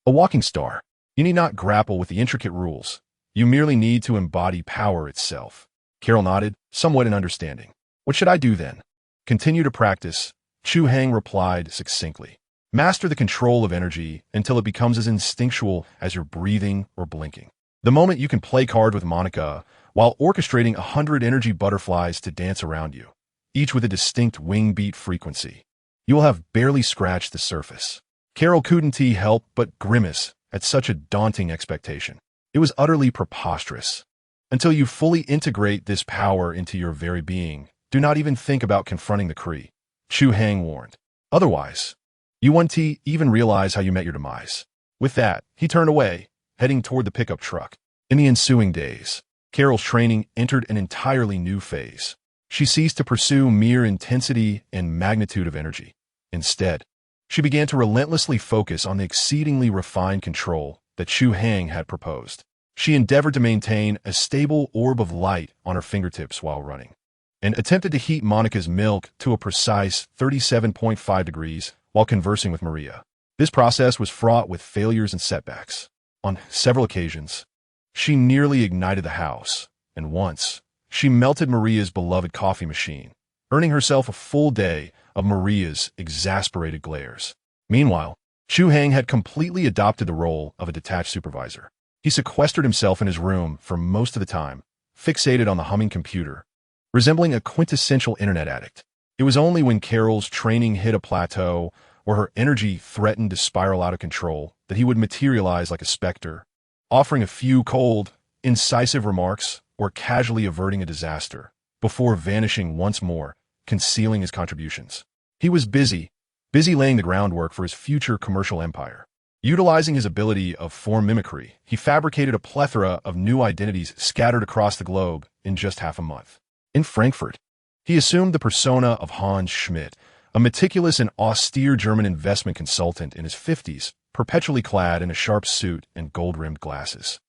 Speaker 1: a walking star. You need not grapple with the intricate rules. You merely need to embody power itself." Carol nodded, somewhat in understanding. "What should I do then?" Continue to practice, Chu Hai replied succinctly. Master the control of energy until it becomes as instinctual as your breathing or blinking. The moment you can play cards with Monica while orchestrating 100 energy butterflies to dance around you, each with a distinct wing beat frequency, you will have barely scratched the surface. Carol couldn't help but grimace at such a daunting expectation. It was utterly preposterous. Until you fully integrate this power into your very being, do not even think about confronting the Kree, Chu Hai warned. Otherwise, you won't even realize how you met your demise. With that, he turned away, heading toward the pickup truck. In the ensuing days, Carol's training entered an entirely new phase. She ceased to pursue mere intensity and magnitude of energy. Instead, she began to relentlessly focus on the exceedingly refined control that Chu Hai had proposed. She endeavored to maintain a stable orb of light on her fingertips while running, and attempted to heat Monica's milk to a precise 37.5 degrees while conversing with Maria. This process was fraught with failures and setbacks. On several occasions, she nearly ignited the house, and once, she melted Maria's beloved coffee machine, earning herself a full day of Maria's exasperated glares. Meanwhile, Chu Hai had completely adopted the role of a detached supervisor. He sequestered himself in his room for most of the time, fixated on the humming computer, resembling a quintessential internet addict. It was only when Carol's training hit a plateau or her energy threatened to spiral out of control that he would materialize like a specter, offering a few cold, incisive remarks or casually averting a disaster, before vanishing once more, concealing his contributions. He was busy laying the groundwork for his future commercial empire. Utilizing his ability of form mimicry, he fabricated a plethora of new identities scattered across the globe in just half a month. In Frankfurt, he assumed the persona of Hans Schmidt, a meticulous and austere German investment consultant in his 50s, perpetually clad in a sharp suit and gold-rimmed glasses.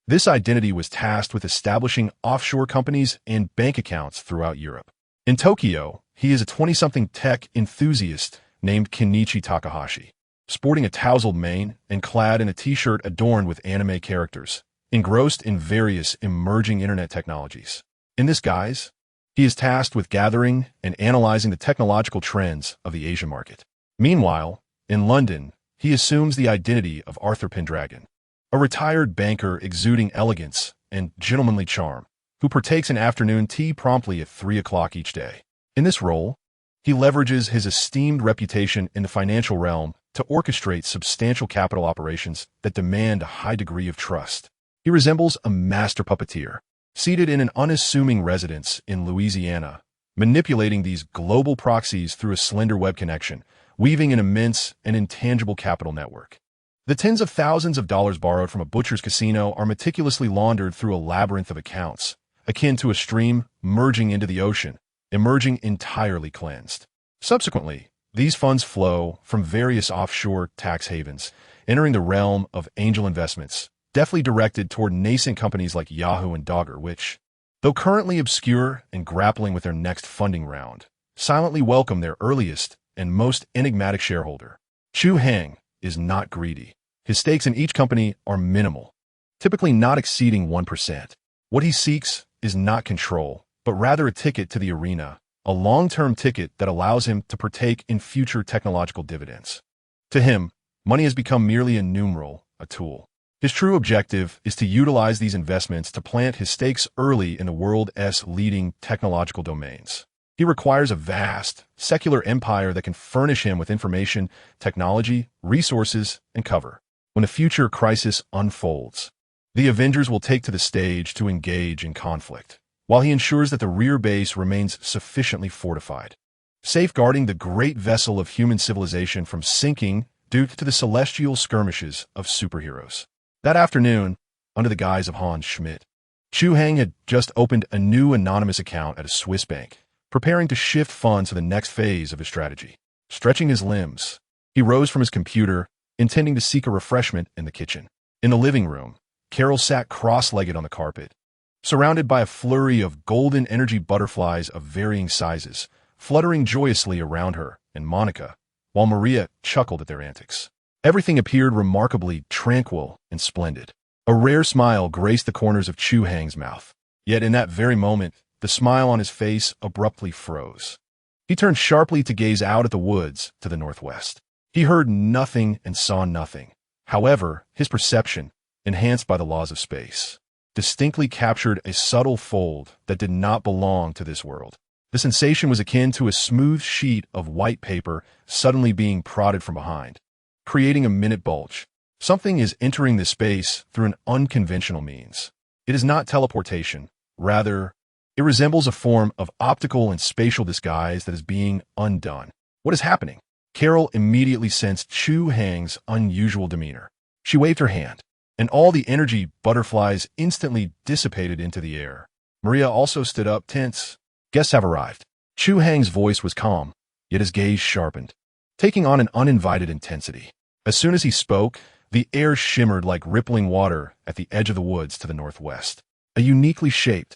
Speaker 1: This identity was tasked with establishing offshore companies and bank accounts throughout Europe. In Tokyo, he is a 20-something tech enthusiast named Kenichi Takahashi, sporting a tousled mane and clad in a t-shirt adorned with anime characters, engrossed in various emerging internet technologies. In this guise, he is tasked with gathering and analyzing the technological trends of the Asian market. Meanwhile, in London, he assumes the identity of Arthur Pendragon, a retired banker exuding elegance and gentlemanly charm, who partakes in afternoon tea promptly at 3 o'clock each day. In this role, he leverages his esteemed reputation in the financial realm to orchestrate substantial capital operations that demand a high degree of trust. He resembles a master puppeteer, seated in an unassuming residence in Louisiana, manipulating these global proxies through a slender web connection, weaving an immense and intangible capital network. The tens of thousands of dollars borrowed from a butcher's casino are meticulously laundered through a labyrinth of accounts, akin to a stream merging into the ocean, emerging entirely cleansed. Subsequently, these funds flow from various offshore tax havens, entering the realm of angel investments, deftly directed toward nascent companies like Yahoo and Dogger, which, though currently obscure and grappling with their next funding round, silently welcome their earliest and most enigmatic shareholder. Chu Hai is not greedy. His stakes in each company are minimal, typically not exceeding 1%. What he seeks is not control, but rather a ticket to the arena, a long-term ticket that allows him to partake in future technological dividends. To him, money has become merely a numeral, a tool. His true objective is to utilize these investments to plant his stakes early in the world's leading technological domains. He requires a vast, secular empire that can furnish him with information, technology, resources, and cover. When a future crisis unfolds, the Avengers will take to the stage to engage in conflict, while he ensures that the rear base remains sufficiently fortified, safeguarding the great vessel of human civilization from sinking due to the celestial skirmishes of superheroes. That afternoon, under the guise of Hans Schmidt, Chu Hai had just opened a new anonymous account at a Swiss bank, preparing to shift funds to the next phase of his strategy. Stretching his limbs, he rose from his computer, intending to seek a refreshment in the kitchen. In the living room, Carol sat cross-legged on the carpet, surrounded by a flurry of golden energy butterflies of varying sizes, fluttering joyously around her and Monica, while Maria chuckled at their antics. Everything appeared remarkably tranquil and splendid. A rare smile graced the corners of Chu Hai's mouth. Yet in that very moment, the smile on his face abruptly froze. He turned sharply to gaze out at the woods to the northwest. He heard nothing and saw nothing. However, his perception, enhanced by the laws of space, distinctly captured a subtle fold that did not belong to this world. The sensation was akin to a smooth sheet of white paper suddenly being prodded from behind, creating a minute bulge. Something is entering this space through an unconventional means. It is not teleportation. Rather, it resembles a form of optical and spatial disguise that is being undone. What is happening? Carol immediately sensed Chu Hai's unusual demeanor. She waved her hand, and all the energy butterflies instantly dissipated into the air. Maria also stood up, tense. Guests have arrived. Chu Hai's voice was calm, yet his gaze sharpened, taking on an uninvited intensity. As soon as he spoke, the air shimmered like rippling water at the edge of the woods to the northwest. A uniquely shaped,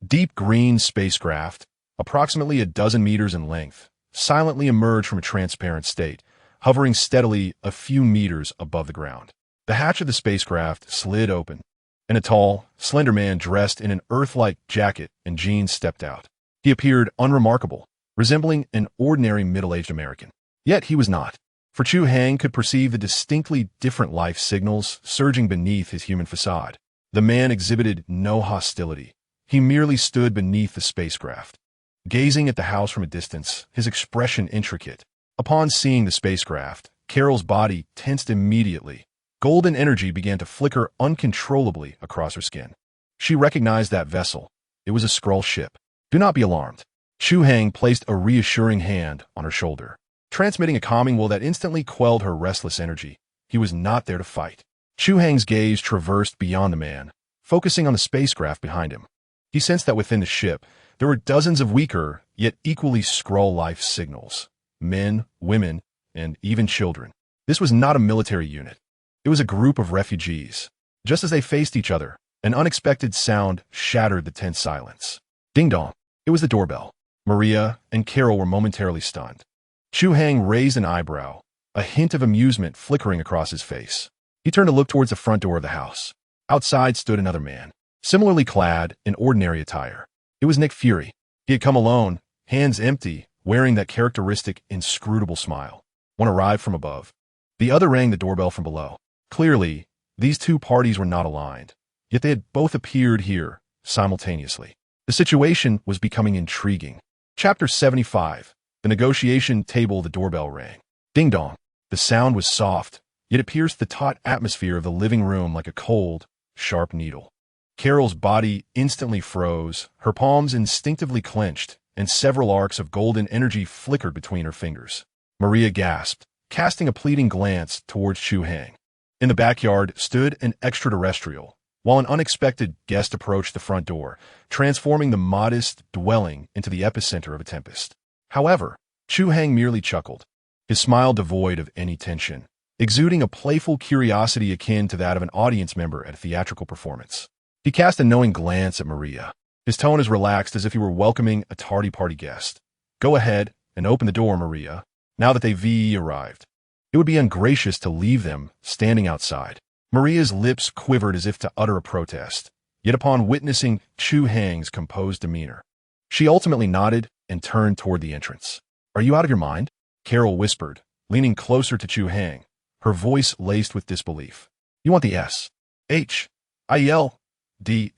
Speaker 1: deep green spacecraft, approximately a dozen meters in length, silently emerged from a transparent state, hovering steadily a few meters above the ground. The hatch of the spacecraft slid open, and a tall, slender man dressed in an Earth-like jacket and jeans stepped out. He appeared unremarkable, resembling an ordinary middle-aged American. Yet he was not, for Chu Hai could perceive the distinctly different life signals surging beneath his human facade. The man exhibited no hostility. He merely stood beneath the spacecraft, gazing at the house from a distance, his expression intricate. Upon seeing the spacecraft, Carol's body tensed immediately. Golden energy began to flicker uncontrollably across her skin. She recognized that vessel. It was a Skrull ship. Do not be alarmed. Chu Hai placed a reassuring hand on her shoulder, transmitting a calming will that instantly quelled her restless energy. He was not there to fight. Chu Hai's gaze traversed beyond the man, focusing on the spacecraft behind him. He sensed that within the ship, there were dozens of weaker, yet equally Skrull life signals. Men, women, and even children. This was not a military unit. It was a group of refugees. Just as they faced each other, an unexpected sound shattered the tense silence. Ding-dong. It was the doorbell. Maria and Carol were momentarily stunned. Chu Hai raised an eyebrow, a hint of amusement flickering across his face. He turned to look towards the front door of the house. Outside stood another man, similarly clad in ordinary attire. It was Nick Fury. He had come alone, hands empty, wearing that characteristic inscrutable smile. One arrived from above. The other rang the doorbell from below. Clearly, these two parties were not aligned, yet they had both appeared here simultaneously. The situation was becoming intriguing. Chapter 75. The negotiation table. The doorbell rang. Ding-dong. The sound was soft, yet it pierced the taut atmosphere of the living room like a cold, sharp needle. Carol's body instantly froze, her palms instinctively clenched, and several arcs of golden energy flickered between her fingers. Maria gasped, casting a pleading glance towards Chu Hai. In the backyard stood an extraterrestrial, while an unexpected guest approached the front door, transforming the modest dwelling into the epicenter of a tempest. However, Chu Hai merely chuckled, his smile devoid of any tension, exuding a playful curiosity akin to that of an audience member at a theatrical performance. He cast a knowing glance at Maria, his tone as relaxed as if he were welcoming a tardy party guest. Go ahead and open the door, Maria, now that they've arrived. It would be ungracious to leave them standing outside. Maria's lips quivered as if to utter a protest, yet upon witnessing Chu Hai's composed demeanor, she ultimately nodded and turned toward the entrance. Are you out of your mind? Carol whispered, leaning closer to Chu Hai, her voice laced with disbelief. You want the S.H.I.E.L.D.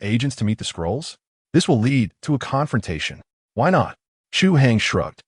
Speaker 1: agents to meet the Skrulls? This will lead to a confrontation. Why not? Chu Hai shrugged,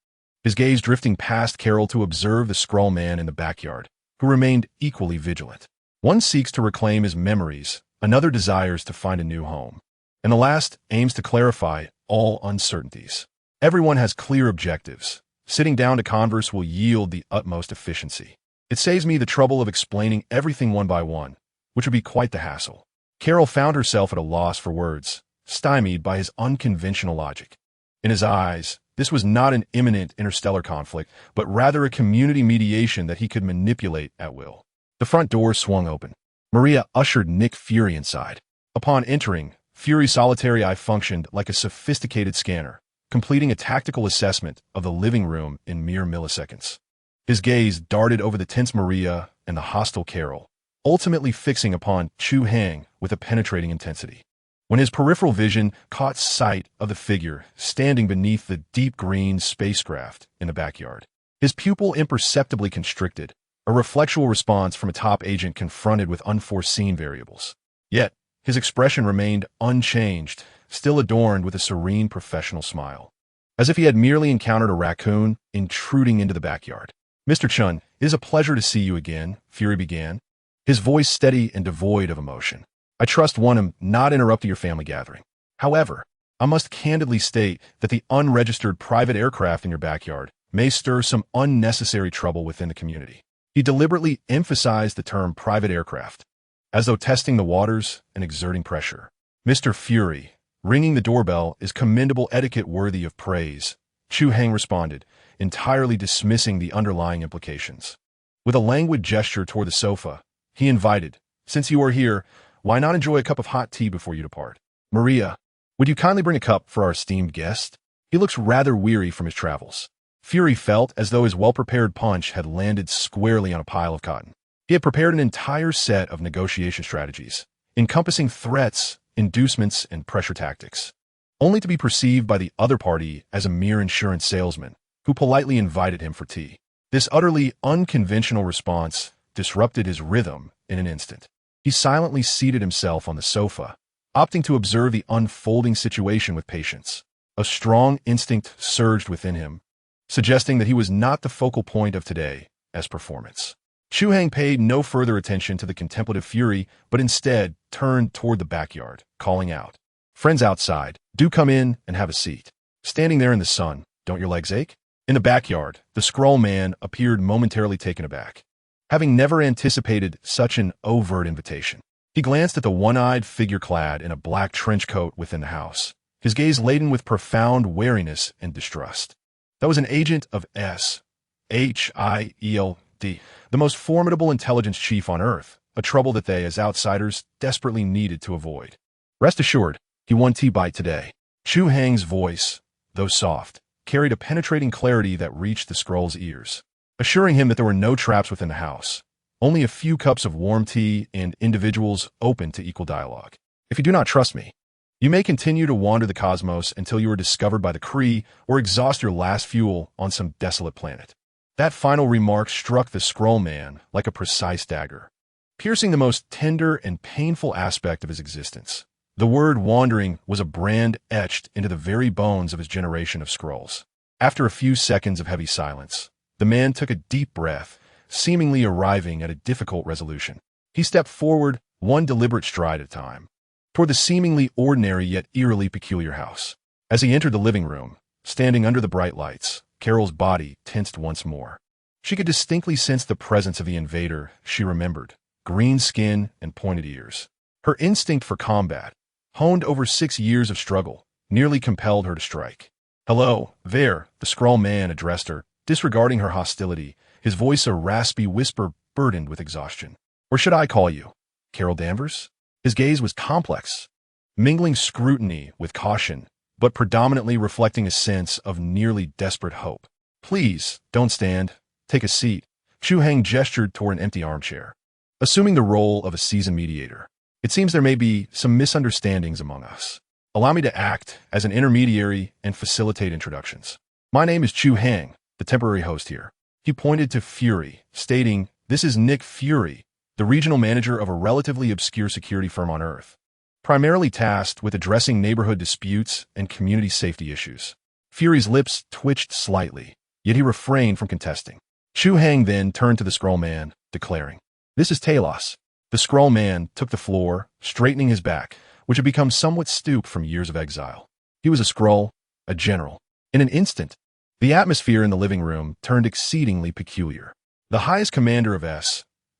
Speaker 1: his gaze drifting past Carol to observe the Skrull man in the backyard, who remained equally vigilant. One seeks to reclaim his memories, another desires to find a new home, and the last aims to clarify all uncertainties. Everyone has clear objectives. Sitting down to converse will yield the utmost efficiency. It saves me the trouble of explaining everything one by one, which would be quite the hassle. Carol found herself at a loss for words, stymied by his unconventional logic. In his eyes, this was not an imminent interstellar conflict, but rather a community mediation that he could manipulate at will. The front door swung open. Maria ushered Nick Fury inside. Upon entering, Fury's solitary eye functioned like a sophisticated scanner, completing a tactical assessment of the living room in mere milliseconds. His gaze darted over the tense Maria and the hostile Carol, ultimately fixing upon Chu Hai with a penetrating intensity. when his peripheral vision caught sight of the figure standing beneath the deep green spacecraft in the backyard. His pupil imperceptibly constricted, a reflexual response from a top agent confronted with unforeseen variables. Yet, his expression remained unchanged, still adorned with a serene professional smile, as if he had merely encountered a raccoon intruding into the backyard. "Mr. Chun, it is a pleasure to see you again," Fury began, his voice steady and devoid of emotion. "I trust one not interrupting your family gathering. However, I must candidly state that the unregistered private aircraft in your backyard may stir some unnecessary trouble within the community." He deliberately emphasized the term private aircraft, as though testing the waters and exerting pressure. "Mr. Fury, ringing the doorbell is commendable etiquette worthy of praise," Chu Hai responded, entirely dismissing the underlying implications. With a languid gesture toward the sofa, he invited, "Since you are here, why not enjoy a cup of hot tea before you depart? Maria, would you kindly bring a cup for our esteemed guest? He looks rather weary from his travels." Fury felt as though his well-prepared punch had landed squarely on a pile of cotton. He had prepared an entire set of negotiation strategies, encompassing threats, inducements, and pressure tactics, only to be perceived by the other party as a mere insurance salesman who politely invited him for tea. This utterly unconventional response disrupted his rhythm in an instant. He silently seated himself on the sofa, opting to observe the unfolding situation with patience. A strong instinct surged within him, suggesting that he was not the focal point of today's performance. Chu Hai paid no further attention to the contemplative Fury, but instead turned toward the backyard, calling out, "Friends outside, do come in and have a seat. Standing there in the sun, don't your legs ache?" In the backyard, the Skrull man appeared momentarily taken aback, having never anticipated such an overt invitation. He glanced at the one-eyed figure clad in a black trench coat within the house, his gaze laden with profound wariness and distrust. That was an agent of SHIELD, the most formidable intelligence chief on Earth, a trouble that they, as outsiders, desperately needed to avoid. "Rest assured, he won tea bite today." Chu Hai's voice, though soft, carried a penetrating clarity that reached the Skrull's ears, assuring him that there were no traps within the house, only a few cups of warm tea and individuals open to equal dialogue. "If you do not trust me, you may continue to wander the cosmos until you are discovered by the Kree or exhaust your last fuel on some desolate planet." That final remark struck the Skrull man like a precise dagger, piercing the most tender and painful aspect of his existence. The word wandering was a brand etched into the very bones of his generation of Skrulls. After a few seconds of heavy silence, the man took a deep breath, seemingly arriving at a difficult resolution. He stepped forward, one deliberate stride at a time, toward the seemingly ordinary yet eerily peculiar house. As he entered the living room, standing under the bright lights, Carol's body tensed once more. She could distinctly sense the presence of the invader she remembered, green skin and pointed ears. Her instinct for combat, honed over 6 years of struggle, nearly compelled her to strike. "Hello, there," the Skrull man addressed her, disregarding her hostility, his voice a raspy whisper burdened with exhaustion. "Or should I call you Carol Danvers?" His gaze was complex, mingling scrutiny with caution, but predominantly reflecting a sense of nearly desperate hope. "Please, don't stand. Take a seat." Chu Hai gestured toward an empty armchair, assuming the role of a seasoned mediator. "It seems there may be some misunderstandings among us. Allow me to act as an intermediary and facilitate introductions. My name is Chu Hai, the temporary host here." He pointed to Fury, stating, "This is Nick Fury, the regional manager of a relatively obscure security firm on Earth, primarily tasked with addressing neighborhood disputes and community safety issues." Fury's lips twitched slightly, yet he refrained from contesting. Chu Hai then turned to the Skrull man, declaring, "This is Talos." The Skrull man took the floor, straightening his back, which had become somewhat stooped from years of exile. He was a Skrull, a general. In an instant, the atmosphere in the living room turned exceedingly peculiar. The highest commander of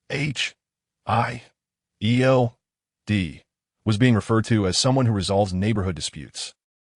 Speaker 1: SHIELD was being referred to as someone who resolves neighborhood disputes.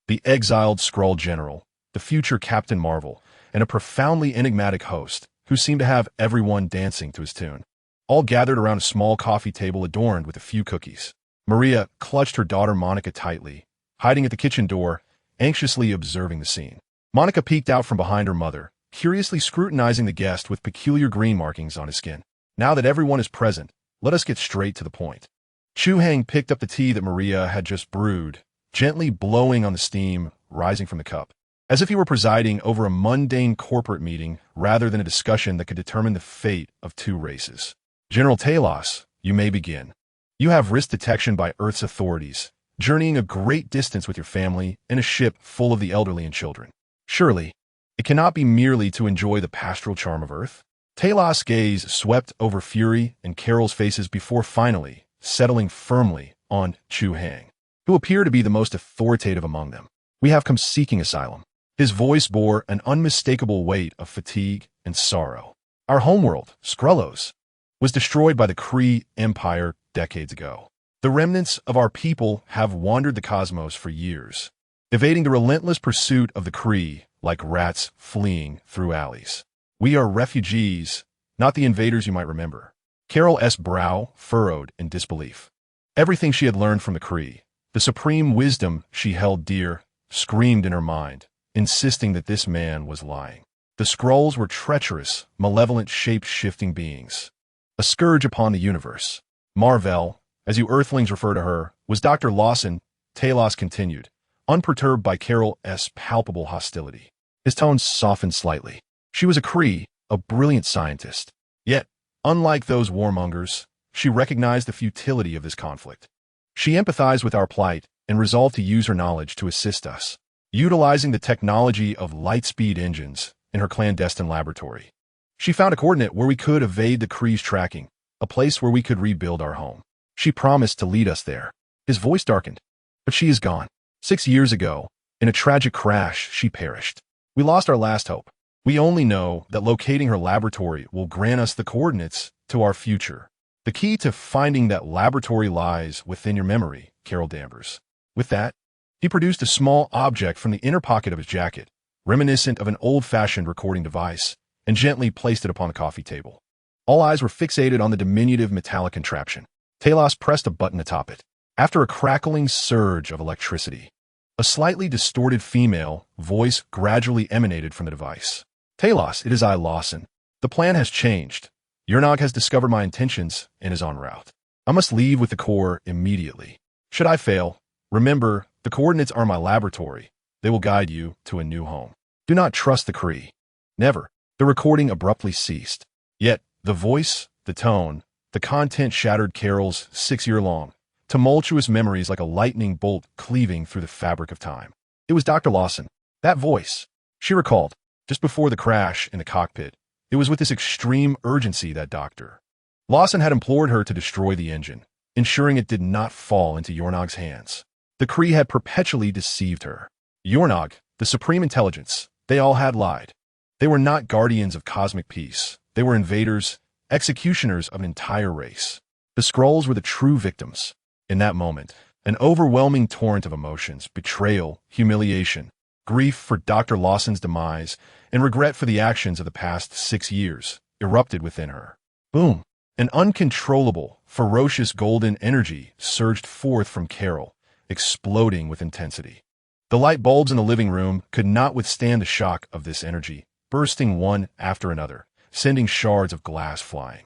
Speaker 1: The exiled Skrull general, the future Captain Marvel, and a profoundly enigmatic host who seemed to have everyone dancing to his tune, all gathered around a small coffee table adorned with a few cookies. Maria clutched her daughter Monica tightly, hiding at the kitchen door, anxiously observing the scene. Monica peeked out from behind her mother, curiously scrutinizing the guest with peculiar green markings on his skin. "Now that everyone is present, let us get straight to the point." Chu Hai picked up the tea that Maria had just brewed, gently blowing on the steam rising from the cup, as if he were presiding over a mundane corporate meeting rather than a discussion that could determine the fate of two races. General Talos, you may begin. You have risk detection by Earth's authorities, journeying a great distance with your family in a ship full of the elderly and children. Surely, it cannot be merely to enjoy the pastoral charm of Earth. Talos' gaze swept over Fury and Carol's faces before finally settling firmly on Chu Hai, who appeared to be the most authoritative among them. We have come seeking asylum. His voice bore an unmistakable weight of fatigue and sorrow. Our homeworld, Skrullos, was destroyed by the Kree Empire decades ago. The remnants of our people have wandered the cosmos for years, evading the relentless pursuit of the Kree like rats fleeing through alleys. We are refugees, not the invaders you might remember. Carol's brow furrowed in disbelief. Everything she had learned from the Kree, the supreme wisdom she held dear, screamed in her mind, insisting that this man was lying. The Skrulls were treacherous, malevolent, shape-shifting beings, a scourge upon the universe. Marvel, as you Earthlings refer to her, was Dr. Lawson, Talos continued, unperturbed by Carol's palpable hostility. His tone softened slightly. She was a Kree, a brilliant scientist. Yet, unlike those warmongers, she recognized the futility of this conflict. She empathized with our plight and resolved to use her knowledge to assist us, utilizing the technology of light-speed engines in her clandestine laboratory. She found a coordinate where we could evade the Kree's tracking, a place where we could rebuild our home. She promised to lead us there. His voice darkened. But she is gone. 6 years ago, in a tragic crash, she perished. We lost our last hope. We only know that locating her laboratory will grant us the coordinates to our future. The key to finding that laboratory lies within your memory, Carol Danvers. With that, he produced a small object from the inner pocket of his jacket, reminiscent of an old-fashioned recording device, and gently placed it upon the coffee table. All eyes were fixated on the diminutive metallic contraption. Talos pressed a button atop it. After a crackling surge of electricity, a slightly distorted female voice gradually emanated from the device. Talos, it is I, Lawson. The plan has changed. Yurnog has discovered my intentions and is en route. I must leave with the Corps immediately. Should I fail, remember, the coordinates are my laboratory. They will guide you to a new home. Do not trust the Kree. Never. The recording abruptly ceased. Yet, the voice, the tone, the content shattered Carol's 6-year-long, tumultuous memories like a lightning bolt cleaving through the fabric of time. It was Dr. Lawson. That voice. She recalled, just before the crash in the cockpit, it was with this extreme urgency that Dr. Lawson had implored her to destroy the engine, ensuring it did not fall into Yornog's hands. The Kree had perpetually deceived her. Yornog, the supreme intelligence, they all had lied. They were not guardians of cosmic peace. They were invaders, executioners of an entire race. The Skrulls were the true victims. In that moment, an overwhelming torrent of emotions, betrayal, humiliation, grief for Dr. Lawson's demise, and regret for the actions of the past 6 years erupted within her. Boom! An uncontrollable, ferocious golden energy surged forth from Carol, exploding with intensity. The light bulbs in the living room could not withstand the shock of this energy, bursting one after another, sending shards of glass flying.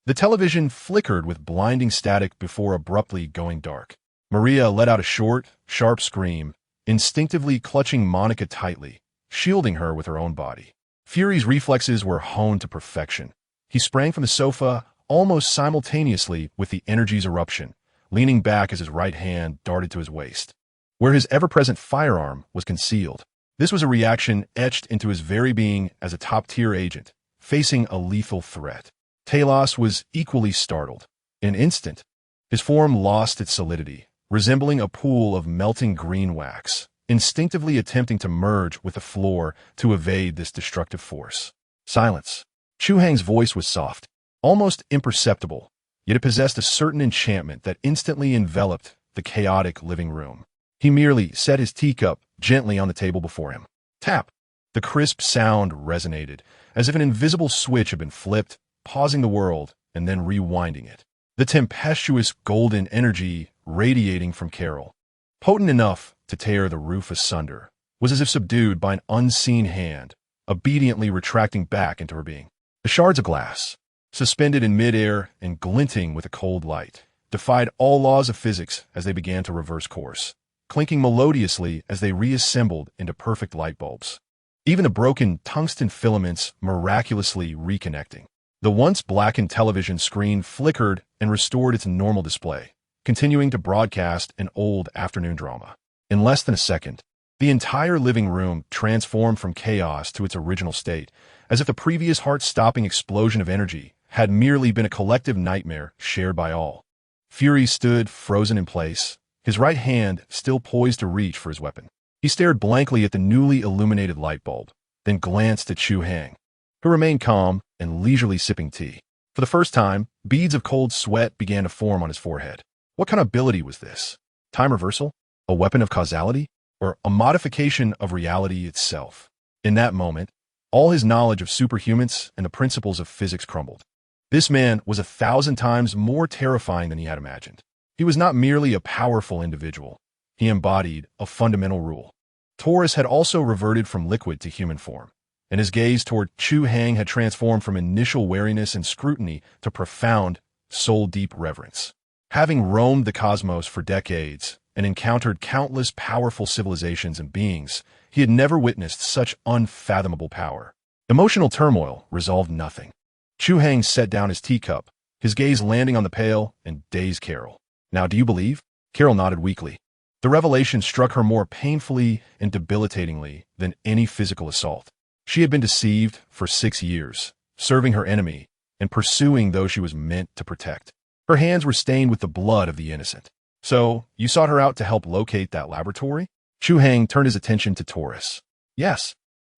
Speaker 1: The television flickered with blinding static before abruptly going dark. Maria let out a short, sharp scream, instinctively clutching Monica tightly, shielding her with her own body. Fury's reflexes were honed to perfection. He sprang from the sofa almost simultaneously with the energy's eruption, leaning back as his right hand darted to his waist, where his ever-present firearm was concealed. This was a reaction etched into his very being as a top-tier agent, facing a lethal threat. Talos was equally startled. In an instant, his form lost its solidity, resembling a pool of melting green wax, instinctively attempting to merge with the floor to evade this destructive force. Silence. Chu Hai's voice was soft, almost imperceptible, yet it possessed a certain enchantment that instantly enveloped the chaotic living room. He merely set his teacup gently on the table before him. Tap! The crisp sound resonated, as if an invisible switch had been flipped, pausing the world and then rewinding it. The tempestuous golden energy radiating from Carol, potent enough to tear the roof asunder, was as if subdued by an unseen hand, obediently retracting back into her being. The shards of glass, suspended in midair and glinting with a cold light, defied all laws of physics as they began to reverse course, clinking melodiously as they reassembled into perfect light bulbs. Even the broken tungsten filaments miraculously reconnecting. The once blackened television screen flickered and restored its normal display, continuing to broadcast an old afternoon drama. In less than a second, the entire living room transformed from chaos to its original state, as if the previous heart-stopping explosion of energy had merely been a collective nightmare shared by all. Fury stood frozen in place, his right hand still poised to reach for his weapon. He stared blankly at the newly illuminated light bulb, then glanced at Chu Hai, who remained calm and leisurely sipping tea. For the first time, beads of cold sweat began to form on his forehead. What kind of ability was this? Time reversal? A weapon of causality? Or a modification of reality itself? In that moment, all his knowledge of superhumans and the principles of physics crumbled. This man was 1,000 times more terrifying than he had imagined. He was not merely a powerful individual. He embodied a fundamental rule. Taurus had also reverted from liquid to human form, and his gaze toward Chu Hai had transformed from initial wariness and scrutiny to profound, soul-deep reverence. Having roamed the cosmos for decades and encountered countless powerful civilizations and beings, he had never witnessed such unfathomable power. Emotional turmoil resolved nothing. Chu Hai set down his teacup, his gaze landing on the pale and dazed Carol. "Now, do you believe?" Carol nodded weakly. The revelation struck her more painfully and debilitatingly than any physical assault. She had been deceived for 6 years, serving her enemy and pursuing those she was meant to protect. Her hands were stained with the blood of the innocent. "So, you sought her out to help locate that laboratory?" Chu Hai turned his attention to Taurus. "Yes."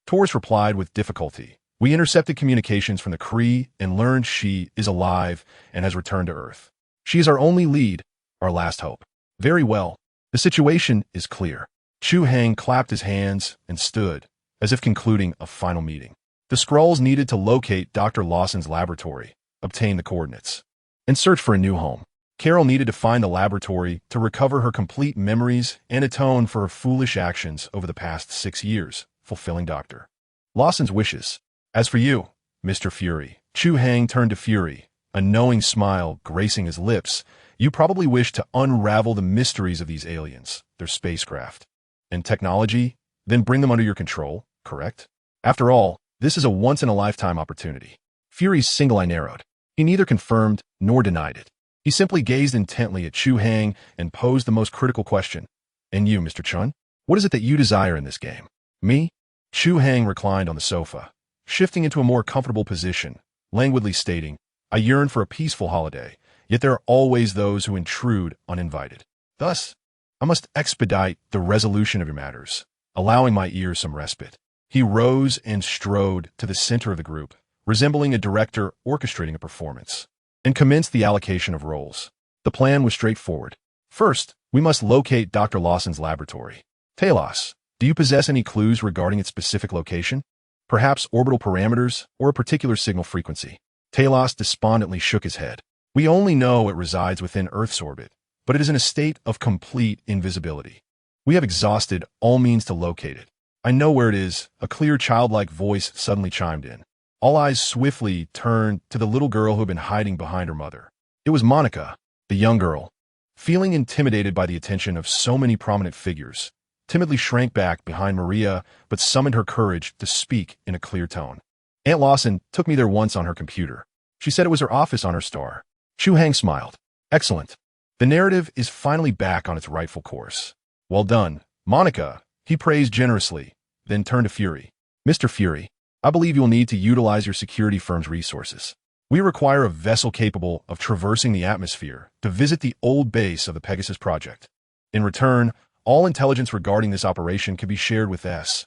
Speaker 1: Taurus replied with difficulty. "We intercepted communications from the Kree and learned she is alive and has returned to Earth. She is our only lead, our last hope." "Very well. The situation is clear." Chu Hai clapped his hands and stood, as if concluding a final meeting. The Skrulls needed to locate Dr. Lawson's laboratory, obtain the coordinates, and search for a new home. Carol needed to find the laboratory to recover her complete memories and atone for her foolish actions over the past 6 years, fulfilling Dr. Lawson's wishes. "As for you, Mr. Fury," Chu Hai turned to Fury, a knowing smile gracing his lips, "you probably wish to unravel the mysteries of these aliens, their spacecraft, and technology, then bring them under your control, correct? After all, this is a once-in-a-lifetime opportunity." Fury's single eye narrowed. He neither confirmed nor denied it. He simply gazed intently at Chu Hai and posed the most critical question. "And you, Mr. Chun? What is it that you desire in this game?" "Me?" Chu Hai reclined on the sofa, shifting into a more comfortable position, languidly stating, "I yearn for a peaceful holiday, yet there are always those who intrude uninvited. Thus, I must expedite the resolution of your matters, allowing my ears some respite." He rose and strode to the center of the group, resembling a director orchestrating a performance, and commenced the allocation of roles. The plan was straightforward. First, we must locate Dr. Lawson's laboratory. Talos, do you possess any clues regarding its specific location? Perhaps orbital parameters or a particular signal frequency? Talos despondently shook his head. "We only know it resides within Earth's orbit, but it is in a state of complete invisibility. We have exhausted all means to locate it." "I know where it is," a clear childlike voice suddenly chimed in. All eyes swiftly turned to the little girl who had been hiding behind her mother. It was Monica, the young girl. Feeling intimidated by the attention of so many prominent figures, timidly shrank back behind Maria but summoned her courage to speak in a clear tone. "Aunt Lawson took me there once on her computer. She said it was her office on her star." Chu Hai smiled. "Excellent. The narrative is finally back on its rightful course. Well done, Monica," he praised generously, then turned to Fury. "Mr. Fury, I believe you will need to utilize your security firm's resources. We require a vessel capable of traversing the atmosphere to visit the old base of the Pegasus Project. In return, all intelligence regarding this operation can be shared with S.H.I.E.L.D.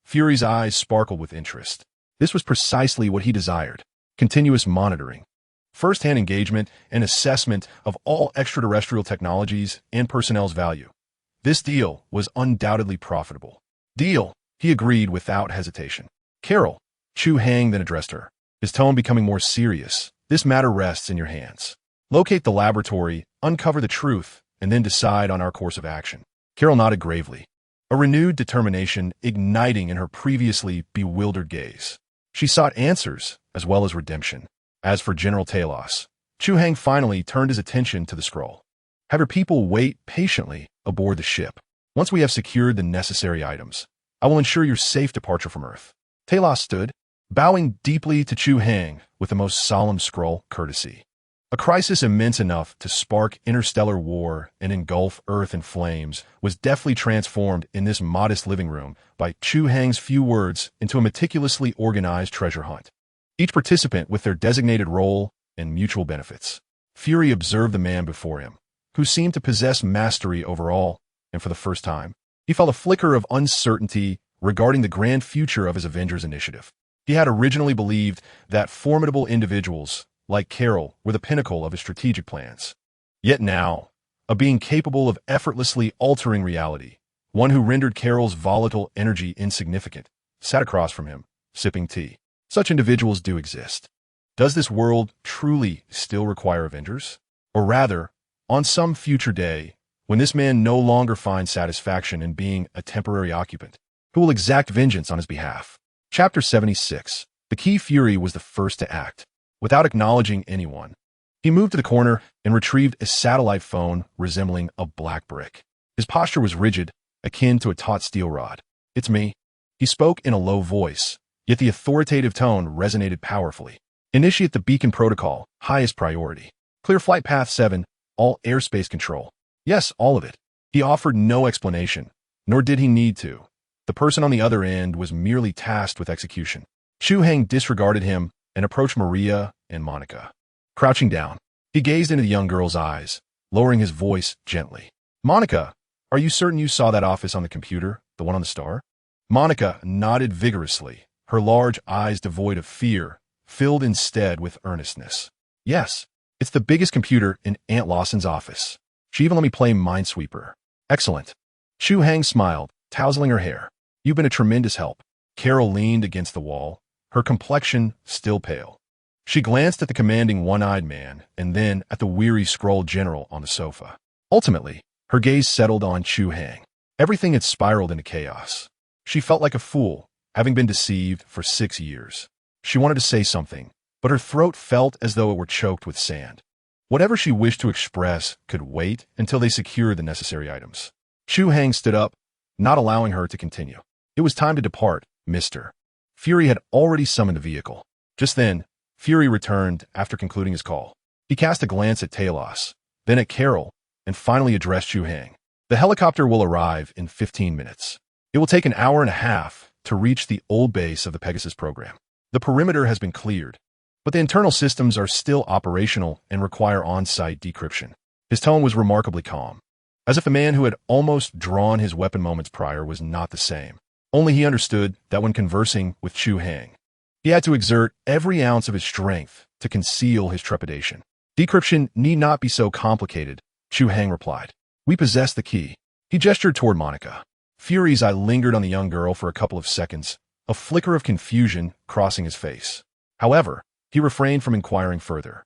Speaker 1: Fury's eyes sparkled with interest. This was precisely what he desired. Continuous monitoring, first-hand engagement, and assessment of all extraterrestrial technologies and personnel's value. This deal was undoubtedly profitable. "Deal," he agreed without hesitation. "Carol," Chu Hai then addressed her, his tone becoming more serious. "This matter rests in your hands. Locate the laboratory, uncover the truth, and then decide on our course of action." Carol nodded gravely, a renewed determination igniting in her previously bewildered gaze. She sought answers as well as redemption. As for General Talos, Chu Hai finally turned his attention to the scroll. Have your people wait patiently aboard the ship. Once we have secured the necessary items, I will ensure your safe departure from Earth. Talos stood, bowing deeply to Chu Hai with the most solemn scroll courtesy. A crisis immense enough to spark interstellar war and engulf Earth in flames was deftly transformed in this modest living room by Chu Hai's few words into a meticulously organized treasure hunt. Each participant with their designated role and mutual benefits. Fury observed the man before him, who seemed to possess mastery over all, and for the first time, he felt a flicker of uncertainty regarding the grand future of his Avengers initiative. He had originally believed that formidable individuals like Carol were the pinnacle of his strategic plans. Yet now, a being capable of effortlessly altering reality, one who rendered Carol's volatile energy insignificant, sat across from him, sipping tea. Such individuals do exist. Does this world truly still require Avengers? Or rather, on some future day, when this man no longer finds satisfaction in being a temporary occupant, who will exact vengeance on his behalf? Chapter 76. The Key Fury was the first to act. Without acknowledging anyone, he moved to the corner and retrieved a satellite phone resembling a black brick. His posture was rigid, akin to a taut steel rod. "It's me." He spoke in a low voice, yet the authoritative tone resonated powerfully. "Initiate the beacon protocol, highest priority. Clear flight path 7, all airspace control." "Yes, all of it." He offered no explanation, nor did he need to. The person on the other end was merely tasked with execution. Chu Hai disregarded him and approached Maria and Monica. Crouching down, he gazed into the young girl's eyes, lowering his voice gently. "Monica, are you certain you saw that office on the computer, the one on the star?" Monica nodded vigorously, her large eyes devoid of fear, filled instead with earnestness. "Yes, it's the biggest computer in Aunt Lawson's office. She even let me play Minesweeper." "Excellent." Chu Hai smiled, tousling her hair. "You've been a tremendous help." Carol leaned against the wall, her complexion still pale. She glanced at the commanding one-eyed man and then at the weary scroll general on the sofa. Ultimately, her gaze settled on Chu Hai. Everything had spiraled into chaos. She felt like a fool, having been deceived for 6 years. She wanted to say something, but her throat felt as though it were choked with sand. Whatever she wished to express could wait until they secured the necessary items. Chu Hai stood up, not allowing her to continue. "It was time to depart, Mr." Fury had already summoned a vehicle. Just then, Fury returned after concluding his call. He cast a glance at Talos, then at Carol, and finally addressed Chu Hai. "The helicopter will arrive in 15 minutes. It will take an hour and a half to reach the old base of the Pegasus program. The perimeter has been cleared, but the internal systems are still operational and require on-site decryption." His tone was remarkably calm, as if the man who had almost drawn his weapon moments prior was not the same. Only he understood that when conversing with Chu Hai, he had to exert every ounce of his strength to conceal his trepidation. "Decryption need not be so complicated," Chu Hai replied. "We possess the key." He gestured toward Monica. Fury's eye lingered on the young girl for a couple of seconds, a flicker of confusion crossing his face. However, he refrained from inquiring further.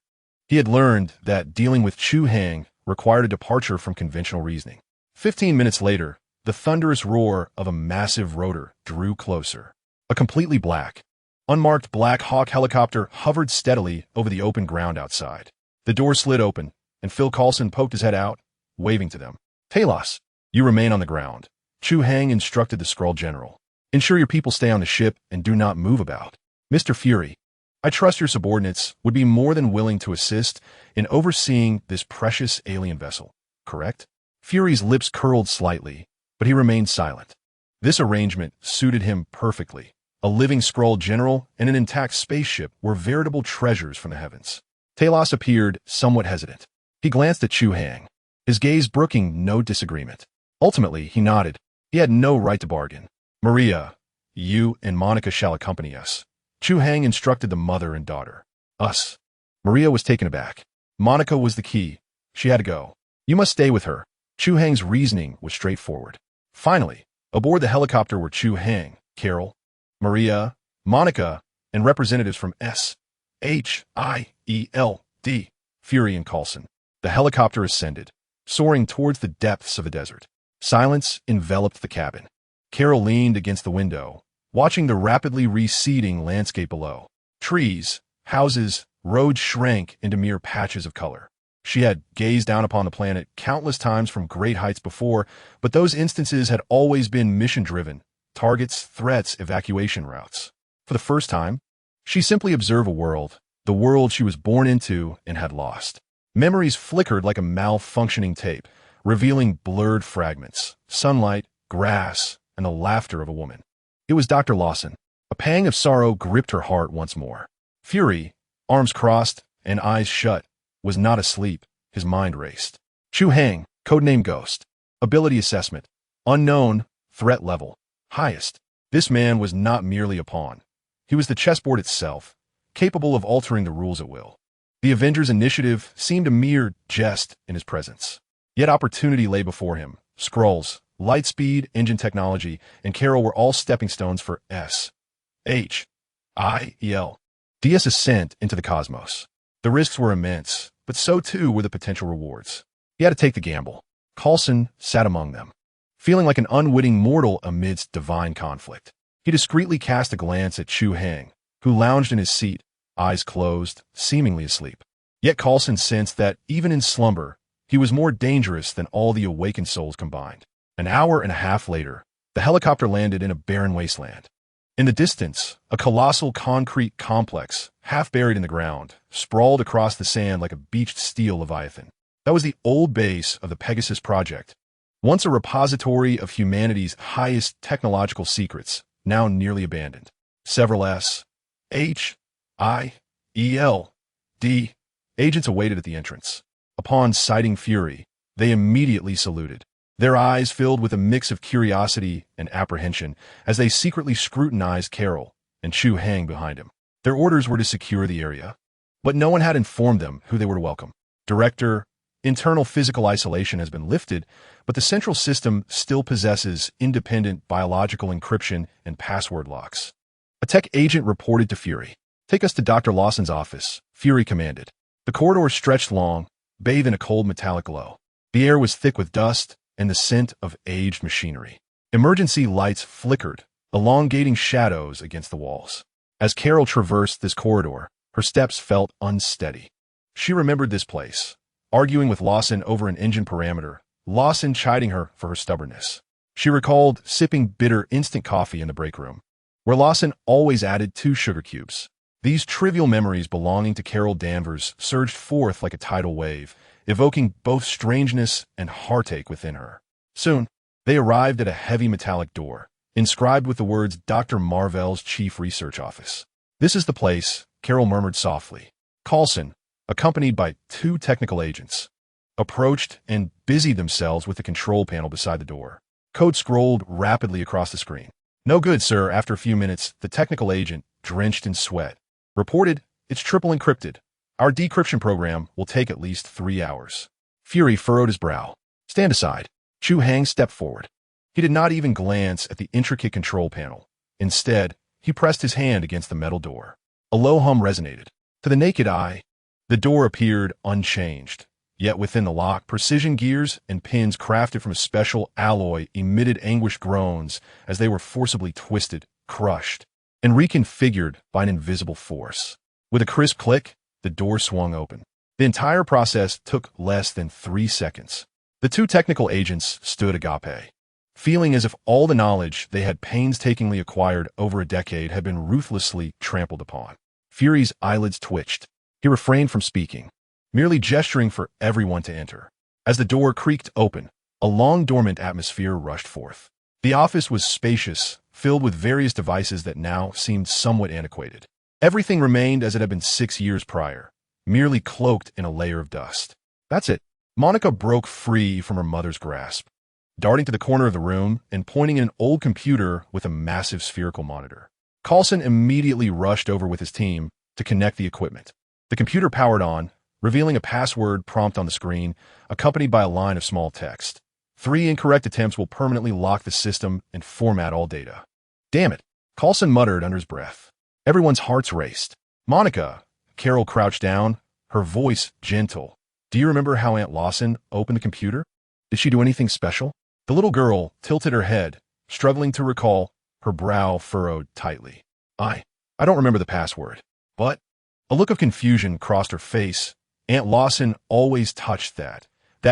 Speaker 1: He had learned that dealing with Chu Hai required a departure from conventional reasoning. 15 minutes later, the thunderous roar of a massive rotor drew closer. A completely black, unmarked Black Hawk helicopter hovered steadily over the open ground outside. The door slid open, and Phil Coulson poked his head out, waving to them. "Talos, you remain on the ground." Chu Hai instructed the Skrull general. "Ensure your people stay on the ship and do not move about. Mr. Fury, I trust your subordinates would be more than willing to assist in overseeing this precious alien vessel, correct?" Fury's lips curled slightly, but he remained silent. This arrangement suited him perfectly. A living Skrull general and an intact spaceship were veritable treasures from the heavens. Talos appeared somewhat hesitant. He glanced at Chu Hai, his gaze brooking no disagreement. Ultimately, he nodded. He had no right to bargain. "Maria, you and Monica shall accompany us." Chu Hai instructed the mother and daughter. "Us." Maria was taken aback. Monica was the key. She had to go. "You must stay with her." Chu Hai's reasoning was straightforward. Finally, aboard the helicopter were Chu Hai, Carol, Maria, Monica, and representatives from SHIELD, Fury and Coulson. The helicopter ascended, soaring towards the depths of the desert. Silence enveloped the cabin. Carol leaned against the window, watching the rapidly receding landscape below. Trees, houses, roads shrank into mere patches of color. She had gazed down upon the planet countless times from great heights before, but those instances had always been mission-driven: targets, threats, evacuation routes. For the first time, she simply observed the world she was born into and had lost. Memories flickered like a malfunctioning tape, revealing blurred fragments: sunlight, grass, and the laughter of a woman. It was Dr. Lawson. A pang of sorrow gripped her heart once more. Fury, arms crossed and eyes shut, was not asleep. His mind raced. Chu Hai, codename Ghost. Ability assessment: unknown, threat level highest. This man was not merely a pawn. He was the chessboard itself, capable of altering the rules at will. The Avengers' initiative seemed a mere jest in his presence. Yet opportunity lay before him. Skrulls, light speed, engine technology, and Carol were all stepping stones for DS's ascent into the cosmos. The risks were immense, but so too were the potential rewards. He had to take the gamble. Coulson sat among them, feeling like an unwitting mortal amidst divine conflict. He discreetly cast a glance at Chu Hai, who lounged in his seat, eyes closed, seemingly asleep. Yet Coulson sensed that, even in slumber, he was more dangerous than all the awakened souls combined. An hour and a half later, the helicopter landed in a barren wasteland. In the distance, a colossal concrete complex, half buried in the ground, sprawled across the sand like a beached steel leviathan. That was the old base of the Pegasus Project, once a repository of humanity's highest technological secrets, now nearly abandoned. Several agents awaited at the entrance. Upon sighting Fury, they immediately saluted, their eyes filled with a mix of curiosity and apprehension as they secretly scrutinized Carol and Chu Hai behind him. Their orders were to secure the area, but no one had informed them who they were to welcome. Director, internal physical isolation has been lifted, but the central system still possesses independent biological encryption and password locks. A tech agent reported to Fury. Take us to Dr. Lawson's office, Fury commanded. The corridor stretched long, bathed in a cold metallic glow. The air was thick with dust and the scent of aged machinery. Emergency lights flickered, elongating shadows against the walls. As Carol traversed this corridor, her steps felt unsteady. She remembered this place, arguing with Lawson over an engine parameter, Lawson chiding her for her stubbornness. She recalled sipping bitter instant coffee in the break room, where Lawson always added 2 sugar cubes. These trivial memories belonging to Carol Danvers surged forth like a tidal wave, evoking both strangeness and heartache within her. Soon, they arrived at a heavy metallic door, inscribed with the words Dr. Marvell's Chief Research Office. This is the place, Carol murmured softly. Coulson, accompanied by 2 technical agents, approached and busied themselves with the control panel beside the door. Code scrolled rapidly across the screen. No good, sir. After a few minutes, the technical agent, drenched in sweat, reported, it's triple encrypted. Our decryption program will take at least 3 hours. Fury furrowed his brow. Stand aside. Chu Hai stepped forward. He did not even glance at the intricate control panel. Instead, he pressed his hand against the metal door. A low hum resonated. To the naked eye, the door appeared unchanged. Yet within the lock, precision gears and pins crafted from a special alloy emitted anguished groans as they were forcibly twisted, crushed, and reconfigured by an invisible force. With a crisp click, the door swung open. The entire process took less than 3 seconds. The 2 technical agents stood agape, feeling as if all the knowledge they had painstakingly acquired over a decade had been ruthlessly trampled upon. Fury's eyelids twitched. He refrained from speaking, merely gesturing for everyone to enter. As the door creaked open, a long-dormant atmosphere rushed forth. The office was spacious, filled with various devices that now seemed somewhat antiquated. Everything remained as it had been 6 years prior, merely cloaked in a layer of dust. That's it. Monica broke free from her mother's grasp, darting to the corner of the room and pointing at an old computer with a massive spherical monitor. Coulson immediately rushed over with his team to connect the equipment. The computer powered on, revealing a password prompt on the screen, accompanied by a line of small text. 3 incorrect attempts will permanently lock the system and format all data. Damn it, Coulson muttered under his breath. Everyone's hearts raced. Monica, Carol crouched down, her voice gentle. Do you remember how Aunt Lawson opened the computer? Did she do anything special? The little girl tilted her head, struggling to recall, her brow furrowed tightly. I don't remember the password, but A look of confusion crossed her face. Aunt Lawson always touched that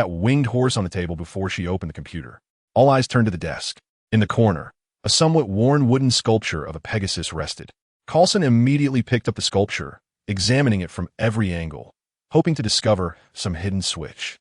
Speaker 1: winged horse on the table before she opened the computer. All eyes turned to the desk. In the corner, a somewhat worn wooden sculpture of a Pegasus rested. Coulson immediately picked up the sculpture, examining it from every angle, hoping to discover some hidden switch.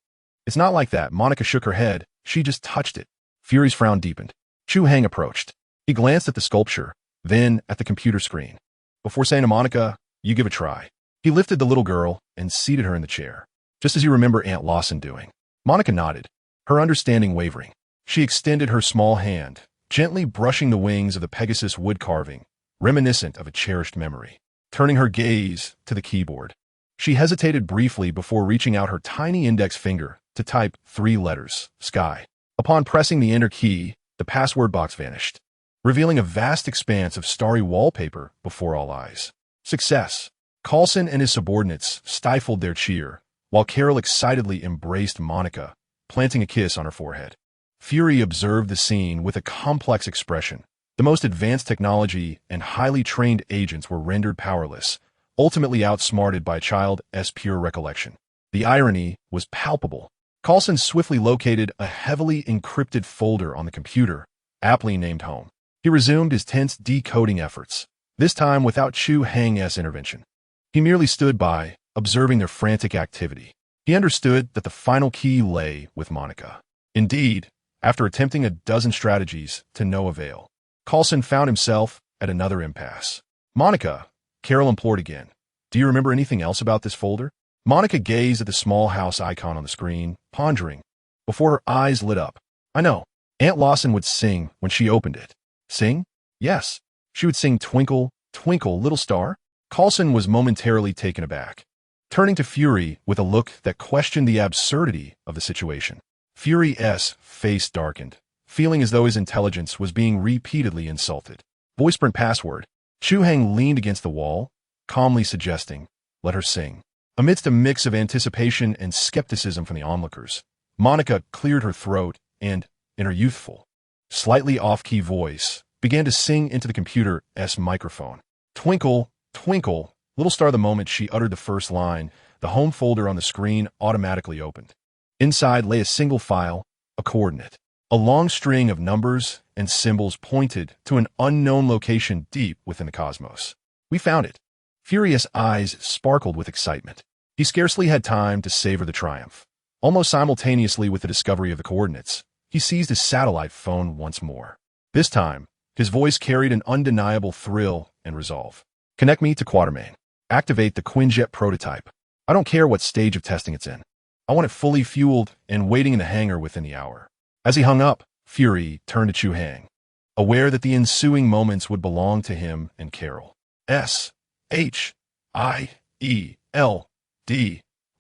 Speaker 1: It's not like that. Monica shook her head. She just touched it. Fury's frown deepened. Chu Hai approached. He glanced at the sculpture, then at the computer screen. Before saying to Monica, "You give it a try." He lifted the little girl and seated her in the chair, just as you remember Aunt Lawson doing. Monica nodded, her understanding wavering. She extended her small hand, gently brushing the wings of the Pegasus wood carving, reminiscent of a cherished memory. Turning her gaze to the keyboard, she hesitated briefly before reaching out her tiny index finger to type 3 letters, Sky. Upon pressing the enter key, the password box vanished, revealing a vast expanse of starry wallpaper before all eyes. Success! Coulson and his subordinates stifled their cheer, while Carol excitedly embraced Monica, planting a kiss on her forehead. Fury observed the scene with a complex expression. The most advanced technology and highly trained agents were rendered powerless, ultimately outsmarted by a child's pure recollection. The irony was palpable. Coulson swiftly located a heavily encrypted folder on the computer, aptly named Home. He resumed his tense decoding efforts, this time without Chu Hai's intervention. He merely stood by, observing their frantic activity. He understood that the final key lay with Monica. Indeed, after attempting a dozen strategies to no avail, Coulson found himself at another impasse. "Monica," Carol implored again, "do you remember anything else about this folder?" Monica gazed at the small house icon on the screen, pondering, before her eyes lit up. "I know. Aunt Lawson would sing when she opened it." "Sing?" "Yes. She would sing 'Twinkle, Twinkle, Little Star.'" Coulson was momentarily taken aback, turning to Fury with a look that questioned the absurdity of the situation. Fury's face darkened, feeling as though his intelligence was being repeatedly insulted. Voice print password. Chu Hai leaned against the wall, calmly suggesting, "Let her sing." Amidst a mix of anticipation and skepticism from the onlookers, Monica cleared her throat and, in her youthful, slightly off-key voice, began to sing into the computer's microphone. "Twinkle, twinkle, little star." The moment she uttered the first line, the home folder on the screen automatically opened. Inside lay a single file, a coordinate. A long string of numbers and symbols pointed to an unknown location deep within the cosmos. "We found it." Fury's eyes sparkled with excitement. He scarcely had time to savor the triumph. Almost simultaneously with the discovery of the coordinates, he seized his satellite phone once more. This time, his voice carried an undeniable thrill and resolve. "Connect me to Quatermain. Activate the Quinjet prototype. I don't care what stage of testing it's in. I want it fully fueled and waiting in the hangar within the hour." As he hung up, Fury turned to Chu Hai, aware that the ensuing moments would belong to him and Carol. SHIELD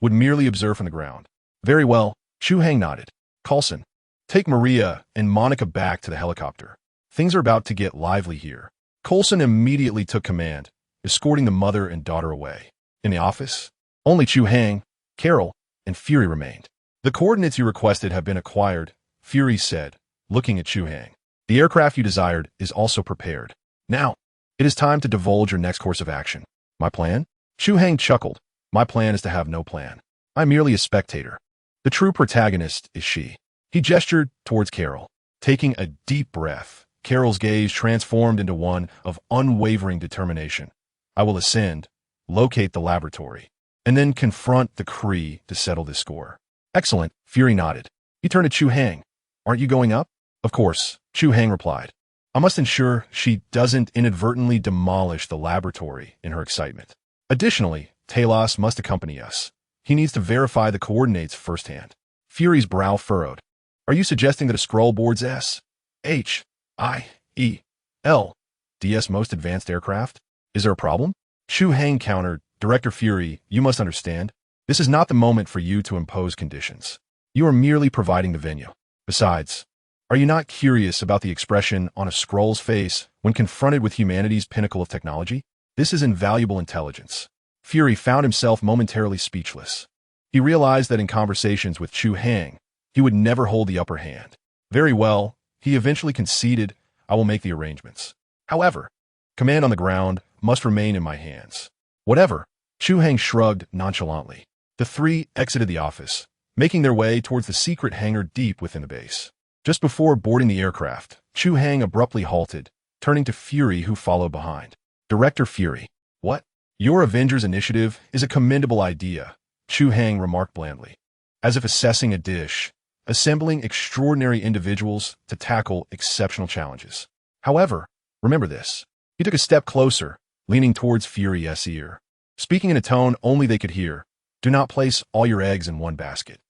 Speaker 1: would merely observe from the ground. "Very well," Chu Hai nodded. "Coulson, take Maria and Monica back to the helicopter. Things are about to get lively here." Coulson immediately took command, escorting the mother and daughter away. In the office, only Chu Hai, Carol, and Fury remained. "The coordinates you requested have been acquired," Fury said, looking at Chu Hai. "The aircraft you desired is also prepared. Now, it is time to divulge your next course of action." "My plan?" Chu Hai chuckled. "My plan is to have no plan. I'm merely a spectator. The true protagonist is she." He gestured towards Carol. Taking a deep breath, Carol's gaze transformed into one of unwavering determination. "I will ascend, locate the laboratory, and then confront the Kree to settle this score." "Excellent," Fury nodded. He turned to Chu Hai. "Aren't you going up?" "Of course," Chu Hai replied. "I must ensure she doesn't inadvertently demolish the laboratory in her excitement. Additionally, Talos must accompany us. He needs to verify the coordinates firsthand." Fury's brow furrowed. "Are you suggesting that a scroll board's SHIELD's most advanced aircraft? Is there a problem?" Chu Hai countered, "Director Fury, you must understand. This is not the moment for you to impose conditions. You are merely providing the venue. Besides, are you not curious about the expression on a Skrull's face when confronted with humanity's pinnacle of technology? This is invaluable intelligence." Fury found himself momentarily speechless. He realized that in conversations with Chu Hai, he would never hold the upper hand. "Very well," he eventually conceded, "I will make the arrangements. However, command on the ground must remain in my hands. Whatever Chu Hai shrugged nonchalantly. The three exited the office, making their way towards the secret hangar deep within the base. Just before boarding the aircraft, Chu Hai abruptly halted, turning to Fury, who followed behind. Director Fury. What? Your Avengers initiative is a commendable idea, Chu Hai remarked blandly. As if assessing a dish, assembling extraordinary individuals to tackle exceptional challenges. However, remember this. He took a step closer, leaning towards Fury's ear. Speaking in a tone only they could hear, do not place all your eggs in one basket.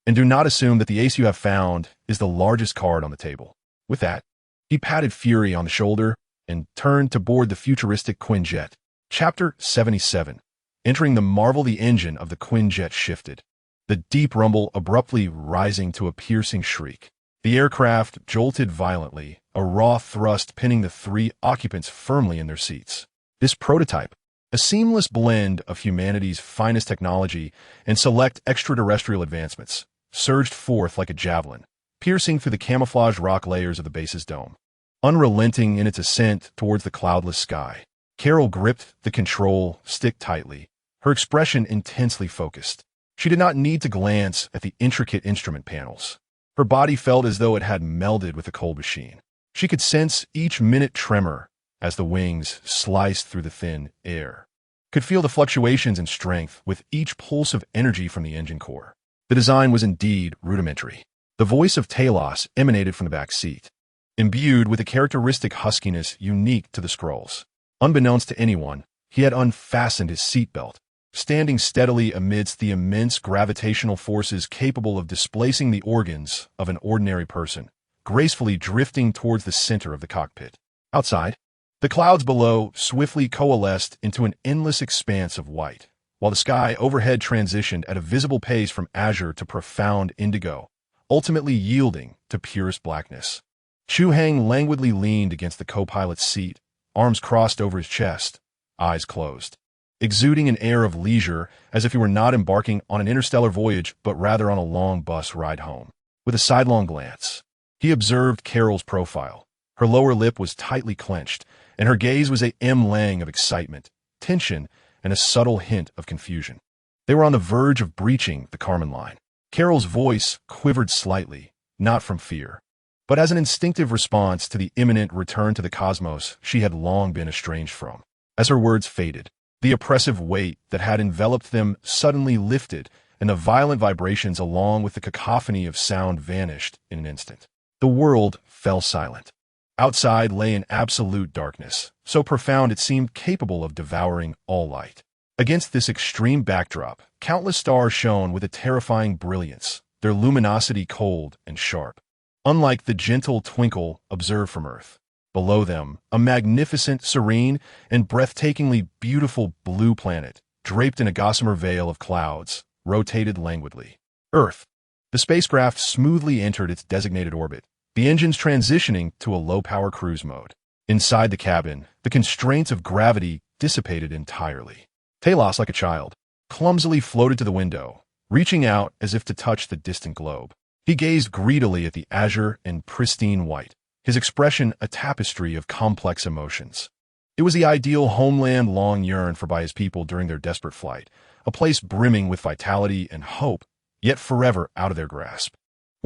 Speaker 1: And do not assume that the ace you have found is the largest card on the table. With that, he patted Fury on the shoulder and turned to board the futuristic Quinjet. Chapter 77. Entering the Marvel, the engine of the Quinjet shifted, the deep rumble abruptly rising to a piercing shriek. The aircraft jolted violently, a raw thrust pinning the three occupants firmly in their seats. This prototype, a seamless blend of humanity's finest technology and select extraterrestrial advancements, surged forth like a javelin, piercing through the camouflaged rock layers of the base's dome. Unrelenting in its ascent towards the cloudless sky, Carol gripped the control stick tightly, her expression intensely focused. She did not need to glance at the intricate instrument panels. Her body felt as though it had melded with a cold machine. She could sense each minute tremor as the wings sliced through the thin air, could feel the fluctuations in strength with each pulse of energy from the engine core. The design was indeed rudimentary. The voice of Talos emanated from the back seat, imbued with a characteristic huskiness unique to the Skrulls. Unbeknownst to anyone, he had unfastened his seatbelt, standing steadily amidst the immense gravitational forces capable of displacing the organs of an ordinary person, gracefully drifting towards the center of the cockpit. Outside, the clouds below swiftly coalesced into an endless expanse of white, while the sky overhead transitioned at a visible pace from azure to profound indigo, ultimately yielding to purest blackness. Chu Hai languidly leaned against the co-pilot's seat, arms crossed over his chest, eyes closed, exuding an air of leisure as if he were not embarking on an interstellar voyage but rather on a long bus ride home. With a sidelong glance, he observed Carol's profile. Her lower lip was tightly clenched, and her gaze was a lang of excitement, tension, and a subtle hint of confusion. They were on the verge of breaching the Karman line. Carol's voice quivered slightly, not from fear, but as an instinctive response to the imminent return to the cosmos she had long been estranged from. As her words faded, the oppressive weight that had enveloped them suddenly lifted, and the violent vibrations along with the cacophony of sound vanished in an instant. The world fell silent. Outside lay in absolute darkness, so profound it seemed capable of devouring all light. Against this extreme backdrop, countless stars shone with a terrifying brilliance, their luminosity cold and sharp. Unlike the gentle twinkle observed from Earth, below them, a magnificent, serene, and breathtakingly beautiful blue planet, draped in a gossamer veil of clouds, rotated languidly. Earth. The spacecraft smoothly entered its designated orbit, the engines transitioning to a low-power cruise mode. Inside the cabin, the constraints of gravity dissipated entirely. Talos, like a child, clumsily floated to the window, reaching out as if to touch the distant globe. He gazed greedily at the azure and pristine white, his expression a tapestry of complex emotions. It was the ideal homeland long yearned for by his people during their desperate flight, a place brimming with vitality and hope, yet forever out of their grasp.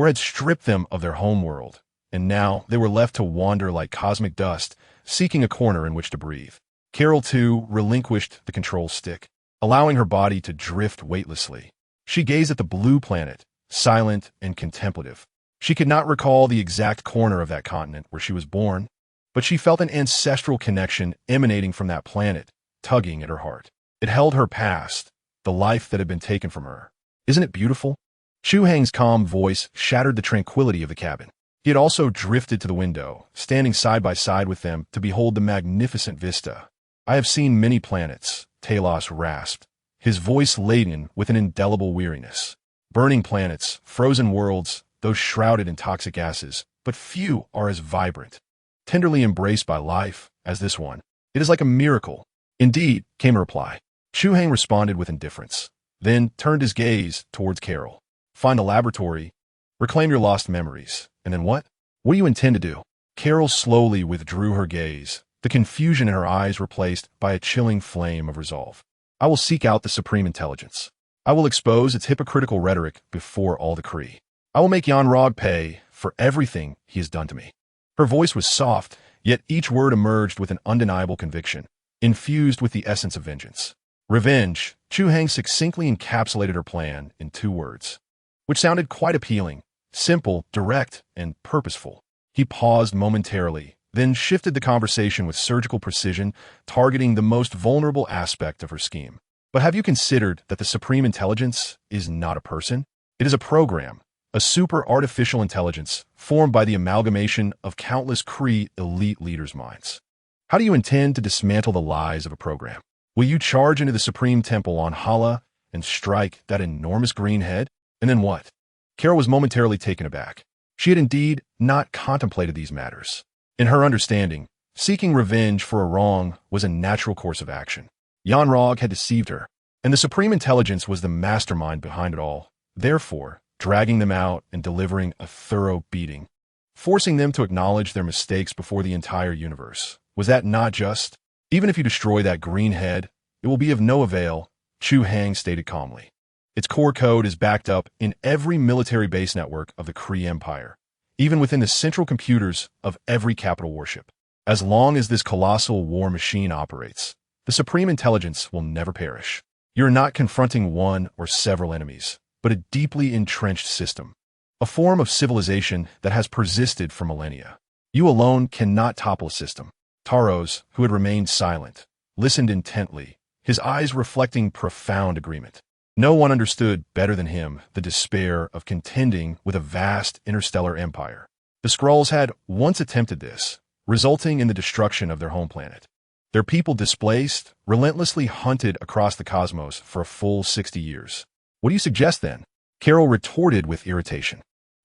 Speaker 1: War had stripped them of their home world, and now they were left to wander like cosmic dust, seeking a corner in which to breathe. Carol, too, relinquished the control stick, allowing her body to drift weightlessly. She gazed at the blue planet, silent and contemplative. She could not recall the exact corner of that continent where she was born, but she felt an ancestral connection emanating from that planet, tugging at her heart. It held her past, the life that had been taken from her. Isn't it beautiful? Chu Hai's calm voice shattered the tranquility of the cabin. He had also drifted to the window, standing side by side with them to behold the magnificent vista. I have seen many planets, Talos rasped, his voice laden with an indelible weariness. Burning planets, frozen worlds, those shrouded in toxic gases, but few are as vibrant, tenderly embraced by life, as this one. It is like a miracle. Indeed, came a reply. Chu Hai responded with indifference, then turned his gaze towards Carol. Find a laboratory, reclaim your lost memories, and then what? What do you intend to do? Carol slowly withdrew her gaze, the confusion in her eyes replaced by a chilling flame of resolve. I will seek out the Supreme Intelligence. I will expose its hypocritical rhetoric before all the Kree. I will make Yanrog pay for everything he has done to me. Her voice was soft, yet each word emerged with an undeniable conviction, infused with the essence of vengeance. Revenge. Chu Hai succinctly encapsulated her plan in 2 words, which sounded quite appealing, simple, direct, and purposeful. He paused momentarily, then shifted the conversation with surgical precision, targeting the most vulnerable aspect of her scheme. But have you considered that the Supreme Intelligence is not a person? It is a program, a super artificial intelligence formed by the amalgamation of countless Kree elite leaders' minds. How do you intend to dismantle the lies of a program? Will you charge into the Supreme Temple on Hala and strike that enormous green head? And then what? Carol was momentarily taken aback. She had indeed not contemplated these matters. In her understanding, seeking revenge for a wrong was a natural course of action. Yanrog had deceived her, and the Supreme Intelligence was the mastermind behind it all, therefore dragging them out and delivering a thorough beating, forcing them to acknowledge their mistakes before the entire universe. Was that not just? Even if you destroy that green head, it will be of no avail, Chu Hai stated calmly. Its core code is backed up in every military base network of the Kree Empire, even within the central computers of every capital warship. As long as this colossal war machine operates, the Supreme Intelligence will never perish. You're not confronting one or several enemies, but a deeply entrenched system, a form of civilization that has persisted for millennia. You alone cannot topple a system. Taros, who had remained silent, listened intently, his eyes reflecting profound agreement. No one understood better than him the despair of contending with a vast interstellar empire. The Skrulls had once attempted this, resulting in the destruction of their home planet. Their people displaced, relentlessly hunted across the cosmos for a full 60 years. What do you suggest then? Carol retorted with irritation.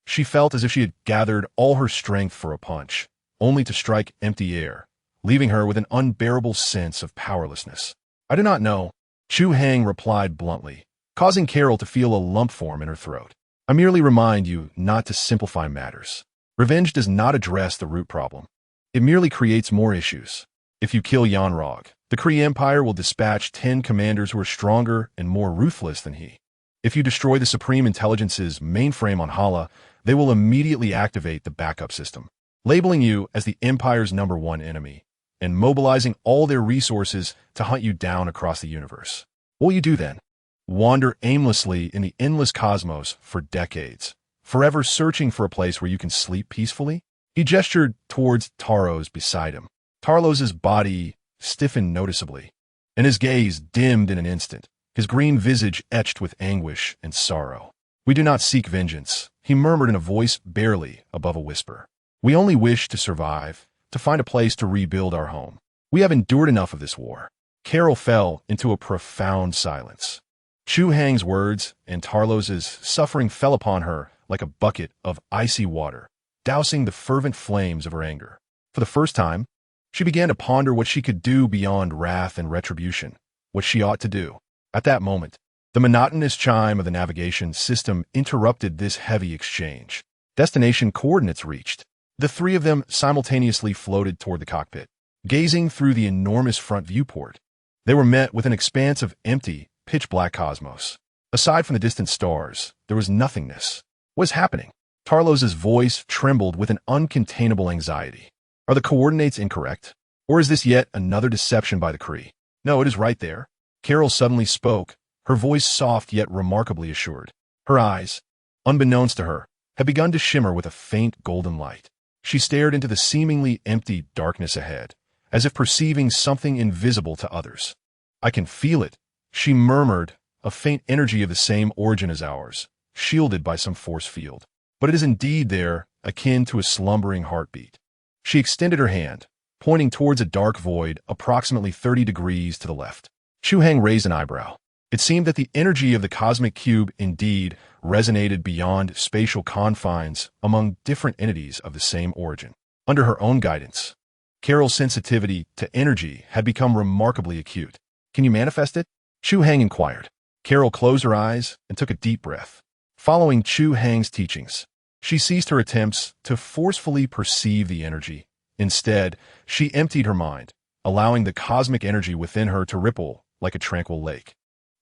Speaker 1: She felt as if she had gathered all her strength for a punch, only to strike empty air, leaving her with an unbearable sense of powerlessness. I do not know, Chu Hai replied bluntly, causing Carol to feel a lump form in her throat. I merely remind you not to simplify matters. Revenge does not address the root problem. It merely creates more issues. If you kill Yanrog, the Kree Empire will dispatch 10 commanders who are stronger and more ruthless than he. If you destroy the Supreme Intelligence's mainframe on Hala, they will immediately activate the backup system, labeling you as the Empire's #1 enemy, and mobilizing all their resources to hunt you down across the universe. What will you do then? Wander aimlessly in the endless cosmos for decades, forever searching for a place where you can sleep peacefully? He gestured towards Taros beside him. Tarlos's body stiffened noticeably, and his gaze dimmed in an instant, his green visage etched with anguish and sorrow. We do not seek vengeance, he murmured in a voice barely above a whisper. We only wish to survive, to find a place to rebuild our home. We have endured enough of this war. Carol fell into a profound silence. Chu Hai's words and Tarlos's suffering fell upon her like a bucket of icy water, dousing the fervent flames of her anger. For the first time, she began to ponder what she could do beyond wrath and retribution, what she ought to do. At that moment, the monotonous chime of the navigation system interrupted this heavy exchange. Destination coordinates reached. The 3 of them simultaneously floated toward the cockpit, gazing through the enormous front viewport. They were met with an expanse of empty, pitch-black cosmos. Aside from the distant stars, there was nothingness. What is happening? Tarlos's voice trembled with an uncontainable anxiety. Are the coordinates incorrect? Or is this yet another deception by the Kree? No, it is right there. Carol suddenly spoke, her voice soft yet remarkably assured. Her eyes, unbeknownst to her, had begun to shimmer with a faint golden light. She stared into the seemingly empty darkness ahead, as if perceiving something invisible to others. I can feel it, she murmured, a faint energy of the same origin as ours, shielded by some force field. But it is indeed there, akin to a slumbering heartbeat. She extended her hand, pointing towards a dark void approximately 30 degrees to the left. Chu Hai raised an eyebrow. It seemed that the energy of the cosmic cube indeed resonated beyond spatial confines among different entities of the same origin. Under her own guidance, Carol's sensitivity to energy had become remarkably acute. Can you manifest it? Chu Hai inquired. Carol closed her eyes and took a deep breath. Following Chu Hai's teachings, she ceased her attempts to forcefully perceive the energy. Instead, she emptied her mind, allowing the cosmic energy within her to ripple like a tranquil lake,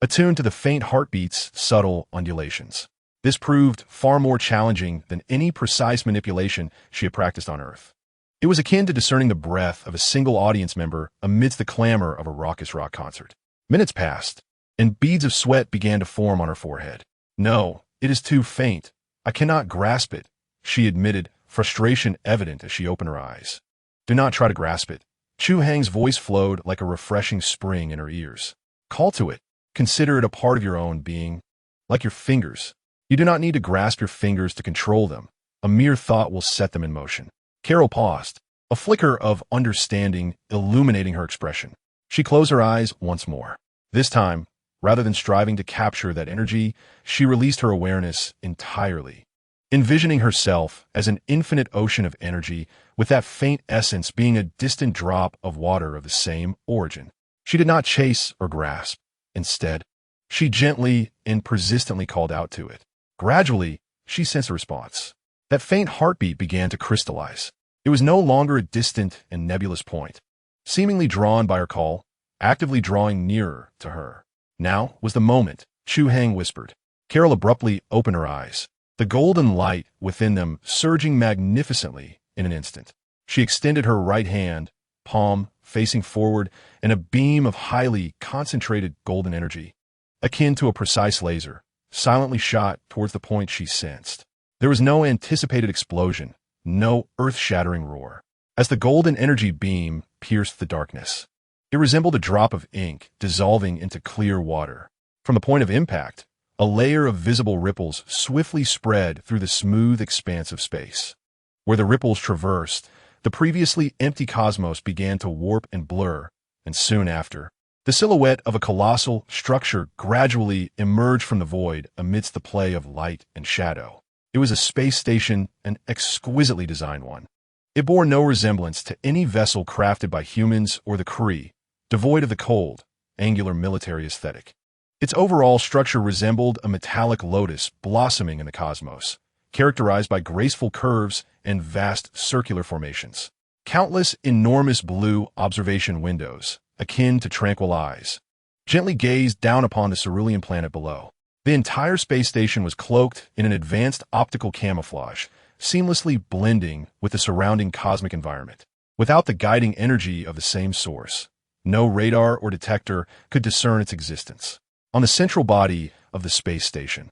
Speaker 1: attuned to the faint heartbeat's subtle undulations. This proved far more challenging than any precise manipulation she had practiced on Earth. It was akin to discerning the breath of a single audience member amidst the clamor of a raucous rock concert. Minutes passed, and beads of sweat began to form on her forehead. "No, it is too faint. I cannot grasp it," she admitted, frustration evident as she opened her eyes. "Do not try to grasp it." Chu Hai's voice flowed like a refreshing spring in her ears. "Call to it. Consider it a part of your own being, like your fingers. You do not need to grasp your fingers to control them. A mere thought will set them in motion." Carol paused, a flicker of understanding illuminating her expression. She closed her eyes once more. This time, rather than striving to capture that energy, she released her awareness entirely, envisioning herself as an infinite ocean of energy, with that faint essence being a distant drop of water of the same origin. She did not chase or grasp. Instead, she gently and persistently called out to it. Gradually, she sensed a response. That faint heartbeat began to crystallize. It was no longer a distant and nebulous point, seemingly drawn by her call, actively drawing nearer to her. Now was the moment, Chu Hai whispered. Carol abruptly opened her eyes, the golden light within them surging magnificently in an instant. She extended her right hand, palm facing forward, and a beam of highly concentrated golden energy, akin to a precise laser, silently shot towards the point she sensed. There was no anticipated explosion, no earth-shattering roar. As the golden energy beam pierced the darkness, it resembled a drop of ink dissolving into clear water. From the point of impact, a layer of visible ripples swiftly spread through the smooth expanse of space. Where the ripples traversed, the previously empty cosmos began to warp and blur, and soon after, the silhouette of a colossal structure gradually emerged from the void amidst the play of light and shadow. It was a space station, an exquisitely designed one. It bore no resemblance to any vessel crafted by humans or the Kree, devoid of the cold, angular military aesthetic. Its overall structure resembled a metallic lotus blossoming in the cosmos, characterized by graceful curves and vast circular formations. Countless enormous blue observation windows, akin to tranquil eyes, gently gazed down upon the cerulean planet below. The entire space station was cloaked in an advanced optical camouflage, seamlessly blending with the surrounding cosmic environment. Without the guiding energy of the same source, no radar or detector could discern its existence. On the central body of the space station,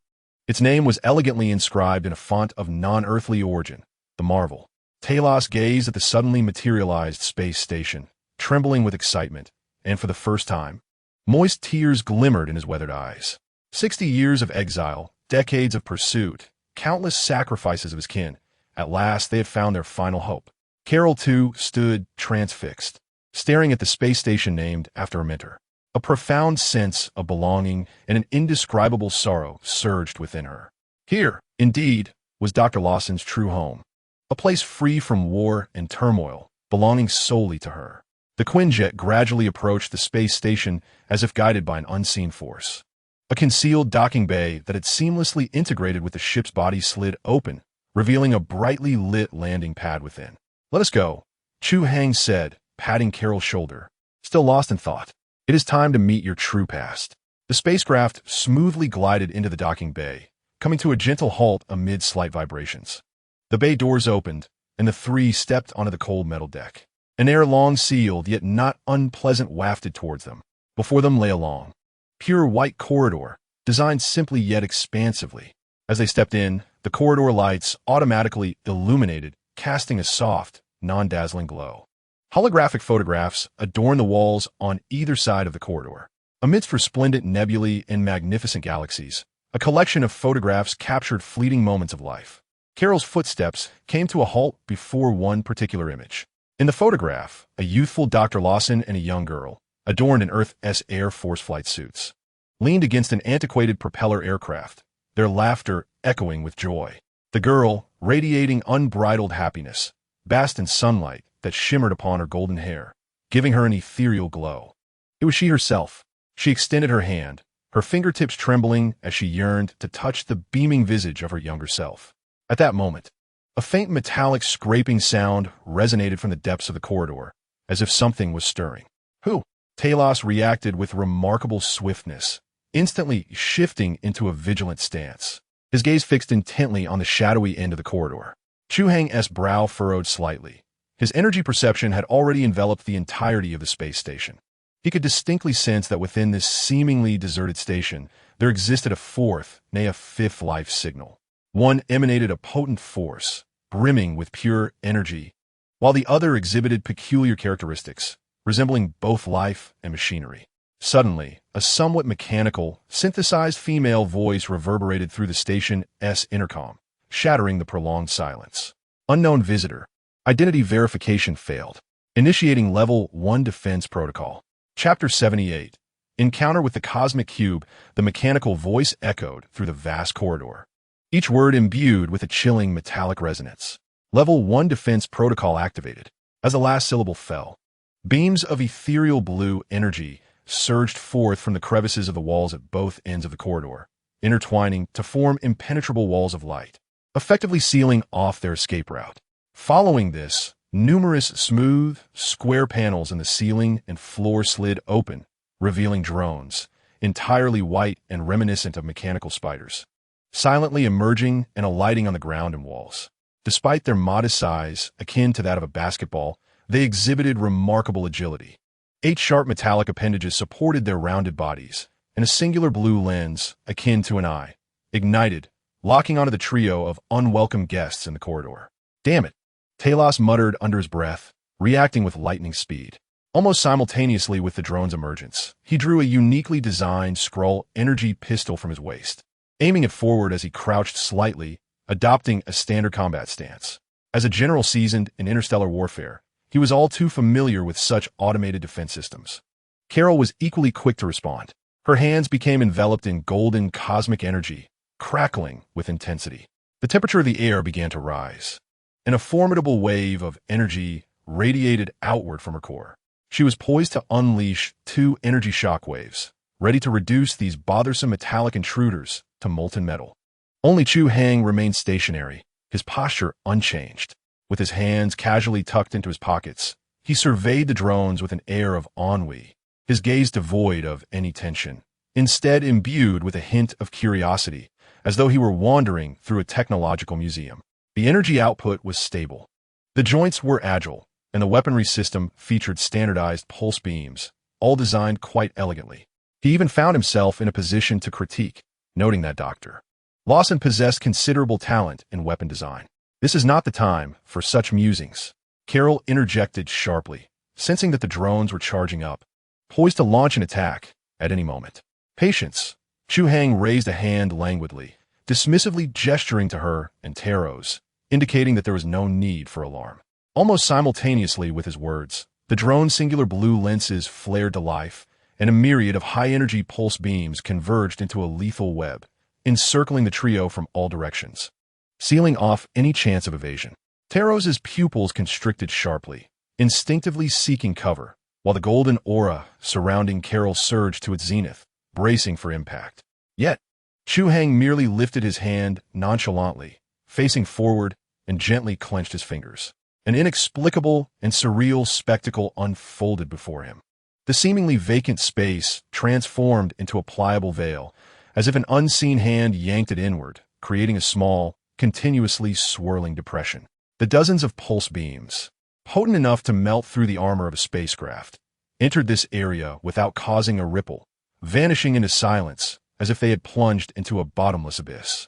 Speaker 1: its name was elegantly inscribed in a font of non-earthly origin, the Marvel. Talos gazed at the suddenly materialized space station, trembling with excitement, and for the first time, moist tears glimmered in his weathered eyes. 60 years of exile, decades of pursuit, countless sacrifices of his kin. At last they had found their final hope. Carol, too, stood transfixed, staring at the space station named after her mentor. A profound sense of belonging and an indescribable sorrow surged within her. Here, indeed, was Dr. Lawson's true home, a place free from war and turmoil, belonging solely to her. The Quinjet gradually approached the space station as if guided by an unseen force. A concealed docking bay that had seamlessly integrated with the ship's body slid open, revealing a brightly lit landing pad within. "Let us go," Chu Hai said, patting Carol's shoulder. Still lost in thought. "It is time to meet your true past." The spacecraft smoothly glided into the docking bay, coming to a gentle halt amid slight vibrations. The bay doors opened, and the three stepped onto the cold metal deck. An air long sealed yet not unpleasant wafted towards them. Before them lay a long, pure white corridor, designed simply yet expansively. As they stepped in, the corridor lights automatically illuminated, casting a soft, non-dazzling glow. Holographic photographs adorned the walls on either side of the corridor. Amidst resplendent nebulae and magnificent galaxies, a collection of photographs captured fleeting moments of life. Carol's footsteps came to a halt before one particular image. In the photograph, a youthful Dr. Lawson and a young girl, adorned in Earth's Air Force flight suits, leaned against an antiquated propeller aircraft, their laughter echoing with joy. The girl, radiating unbridled happiness, basked in sunlight that shimmered upon her golden hair, giving her an ethereal glow. It was she herself. She extended her hand, her fingertips trembling as she yearned to touch the beaming visage of her younger self. At that moment, a faint metallic scraping sound resonated from the depths of the corridor, as if something was stirring. "Who?" Talos reacted with remarkable swiftness, instantly shifting into a vigilant stance, his gaze fixed intently on the shadowy end of the corridor. Chu Hai's brow furrowed slightly. His energy perception had already enveloped the entirety of the space station. He could distinctly sense that within this seemingly deserted station, there existed a fourth, nay a fifth life signal. One emanated a potent force, brimming with pure energy, while the other exhibited peculiar characteristics, resembling both life and machinery. Suddenly, a somewhat mechanical, synthesized female voice reverberated through the station's intercom, shattering the prolonged silence. Unknown visitor. Identity verification failed. Initiating Level 1 Defense Protocol. Chapter 78. Encounter with the Cosmic Cube, the mechanical voice echoed through the vast corridor, each word imbued with a chilling metallic resonance. Level 1 Defense Protocol activated. As the last syllable fell, beams of ethereal blue energy surged forth from the crevices of the walls at both ends of the corridor, intertwining to form impenetrable walls of light, effectively sealing off their escape route. Following this, numerous smooth, square panels in the ceiling and floor slid open, revealing drones, entirely white and reminiscent of mechanical spiders, silently emerging and alighting on the ground and walls. Despite their modest size, akin to that of a basketball, they exhibited remarkable agility. 8 sharp metallic appendages supported their rounded bodies, and a singular blue lens, akin to an eye, ignited, locking onto the trio of unwelcome guests in the corridor. Damn it! Talos muttered under his breath, reacting with lightning speed. Almost simultaneously with the drone's emergence, he drew a uniquely designed Skrull energy pistol from his waist, aiming it forward as he crouched slightly, adopting a standard combat stance. As a general seasoned in interstellar warfare, he was all too familiar with such automated defense systems. Carol was equally quick to respond. Her hands became enveloped in golden cosmic energy, crackling with intensity. The temperature of the air began to rise, and a formidable wave of energy radiated outward from her core. She was poised to unleash 2 energy shock waves, ready to reduce these bothersome metallic intruders to molten metal. Only Chu Hai remained stationary, his posture unchanged. With his hands casually tucked into his pockets, he surveyed the drones with an air of ennui, his gaze devoid of any tension, instead imbued with a hint of curiosity, as though he were wandering through a technological museum. The energy output was stable. The joints were agile, and the weaponry system featured standardized pulse beams, all designed quite elegantly. He even found himself in a position to critique, noting that Dr. Lawson possessed considerable talent in weapon design. This is not the time for such musings, Carol interjected sharply, sensing that the drones were charging up, poised to launch an attack at any moment. Patience. Chu Hai raised a hand languidly, dismissively gesturing to her and Taros, indicating that there was no need for alarm. Almost simultaneously with his words, the drone's singular blue lenses flared to life, and a myriad of high-energy pulse beams converged into a lethal web, encircling the trio from all directions, sealing off any chance of evasion. Taros's pupils constricted sharply, instinctively seeking cover, while the golden aura surrounding Carol surged to its zenith, bracing for impact. Yet, Chu Hai merely lifted his hand nonchalantly, facing forward, and gently clenched his fingers. An inexplicable and surreal spectacle unfolded before him. The seemingly vacant space transformed into a pliable veil, as if an unseen hand yanked it inward, creating a small, continuously swirling depression. The dozens of pulse beams, potent enough to melt through the armor of a spacecraft, entered this area without causing a ripple, vanishing into silence as if they had plunged into a bottomless abyss.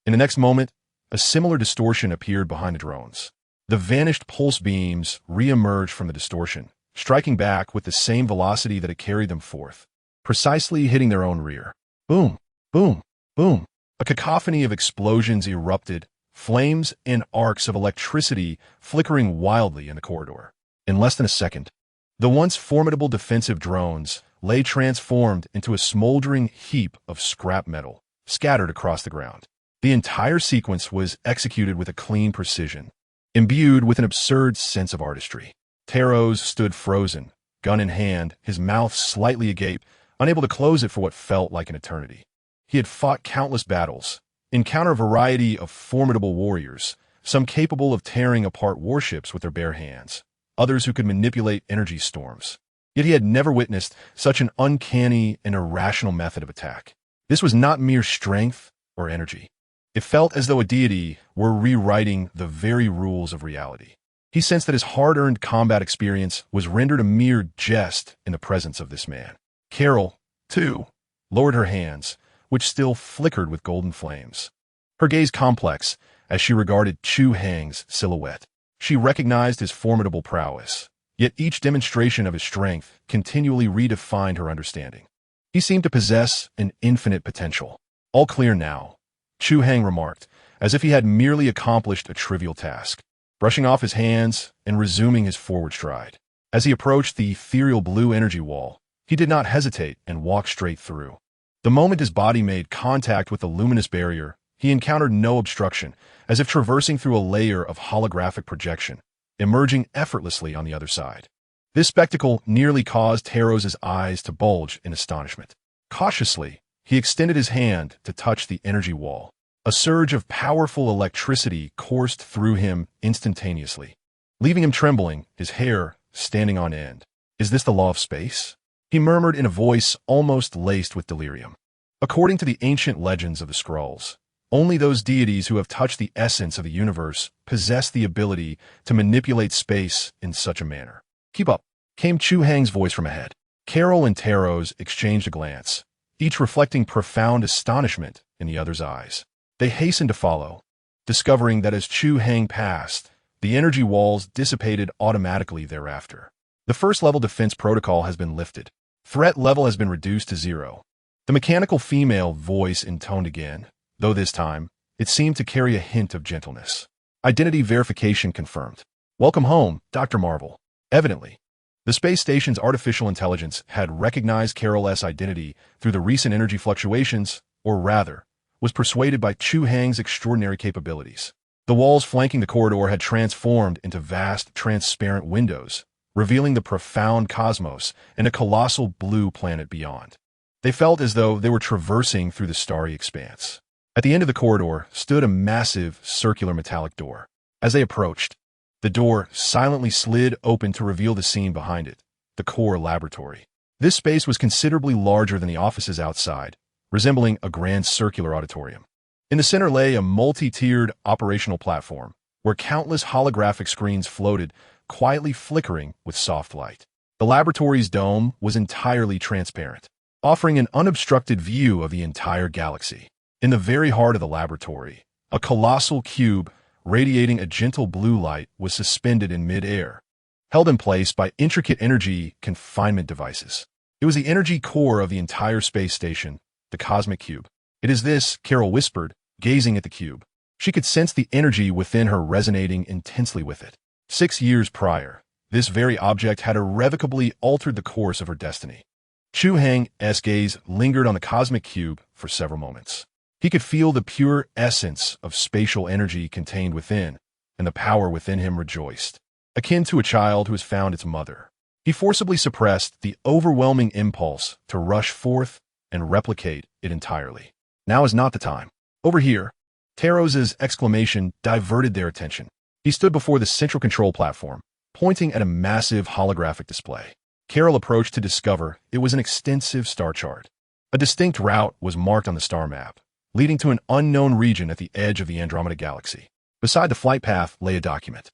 Speaker 1: In the next moment, a similar distortion appeared behind the drones. The vanished pulse beams re-emerged from the distortion, striking back with the same velocity that had carried them forth, precisely hitting their own rear. Boom, boom, boom. A cacophony of explosions erupted, flames and arcs of electricity flickering wildly in the corridor. In less than a second, the once formidable defensive drones lay transformed into a smoldering heap of scrap metal, scattered across the ground. The entire sequence was executed with a clean precision, imbued with an absurd sense of artistry. Taros stood frozen, gun in hand, his mouth slightly agape, unable to close it for what felt like an eternity. He had fought countless battles, encountered a variety of formidable warriors, some capable of tearing apart warships with their bare hands, others who could manipulate energy storms. Yet he had never witnessed such an uncanny and irrational method of attack. This was not mere strength or energy. It felt as though a deity were rewriting the very rules of reality. He sensed that his hard-earned combat experience was rendered a mere jest in the presence of this man. Carol, too, lowered her hands, which still flickered with golden flames. Her gaze complex as she regarded Chu Hai's silhouette. She recognized his formidable prowess, yet each demonstration of his strength continually redefined her understanding. He seemed to possess an infinite potential. All clear now, Chu Hai remarked, as if he had merely accomplished a trivial task, brushing off his hands and resuming his forward stride. As he approached the ethereal blue energy wall, he did not hesitate and walked straight through. The moment his body made contact with the luminous barrier, he encountered no obstruction, as if traversing through a layer of holographic projection, emerging effortlessly on the other side. This spectacle nearly caused Taros' eyes to bulge in astonishment. Cautiously, he extended his hand to touch the energy wall. A surge of powerful electricity coursed through him instantaneously, leaving him trembling, his hair standing on end. "Is this the law of space?" he murmured in a voice almost laced with delirium. According to the ancient legends of the scrolls, only those deities who have touched the essence of the universe possess the ability to manipulate space in such a manner. "Keep up," came Chu Hai's voice from ahead. Carol and Taros exchanged a glance, each reflecting profound astonishment in the other's eyes. They hastened to follow, discovering that as Chu Hai passed, the energy walls dissipated automatically thereafter. The first-level defense protocol has been lifted. Threat level has been reduced to 0. The mechanical female voice intoned again, though this time, it seemed to carry a hint of gentleness. Identity verification confirmed. "Welcome home, Dr. Marvel." Evidently, the space station's artificial intelligence had recognized Carol's identity through the recent energy fluctuations, or rather, was persuaded by Chu Hai's extraordinary capabilities. The walls flanking the corridor had transformed into vast, transparent windows, revealing the profound cosmos and a colossal blue planet beyond. They felt as though they were traversing through the starry expanse. At the end of the corridor stood a massive, circular metallic door. As they approached, the door silently slid open to reveal the scene behind it, the core laboratory. This space was considerably larger than the offices outside, resembling a grand circular auditorium. In the center lay a multi-tiered operational platform, where countless holographic screens floated, quietly flickering with soft light. The laboratory's dome was entirely transparent, offering an unobstructed view of the entire galaxy. In the very heart of the laboratory, a colossal cube radiating a gentle blue light was suspended in mid-air, held in place by intricate energy confinement devices. It was the energy core of the entire space station, the cosmic cube. "It is this," Carol whispered, gazing at the cube. She could sense the energy within her resonating intensely with it. 6 years prior, this very object had irrevocably altered the course of her destiny. Chu Hai's gaze lingered on the cosmic cube for several moments. He could feel the pure essence of spatial energy contained within, and the power within him rejoiced, akin to a child who has found its mother. He forcibly suppressed the overwhelming impulse to rush forth and replicate it entirely. "Now is not the time. Over here." Taros' exclamation diverted their attention. He stood before the central control platform, pointing at a massive holographic display. Carol approached to discover it was an extensive star chart. A distinct route was marked on the star map, leading to an unknown region at the edge of the Andromeda Galaxy. Beside the flight path lay a document.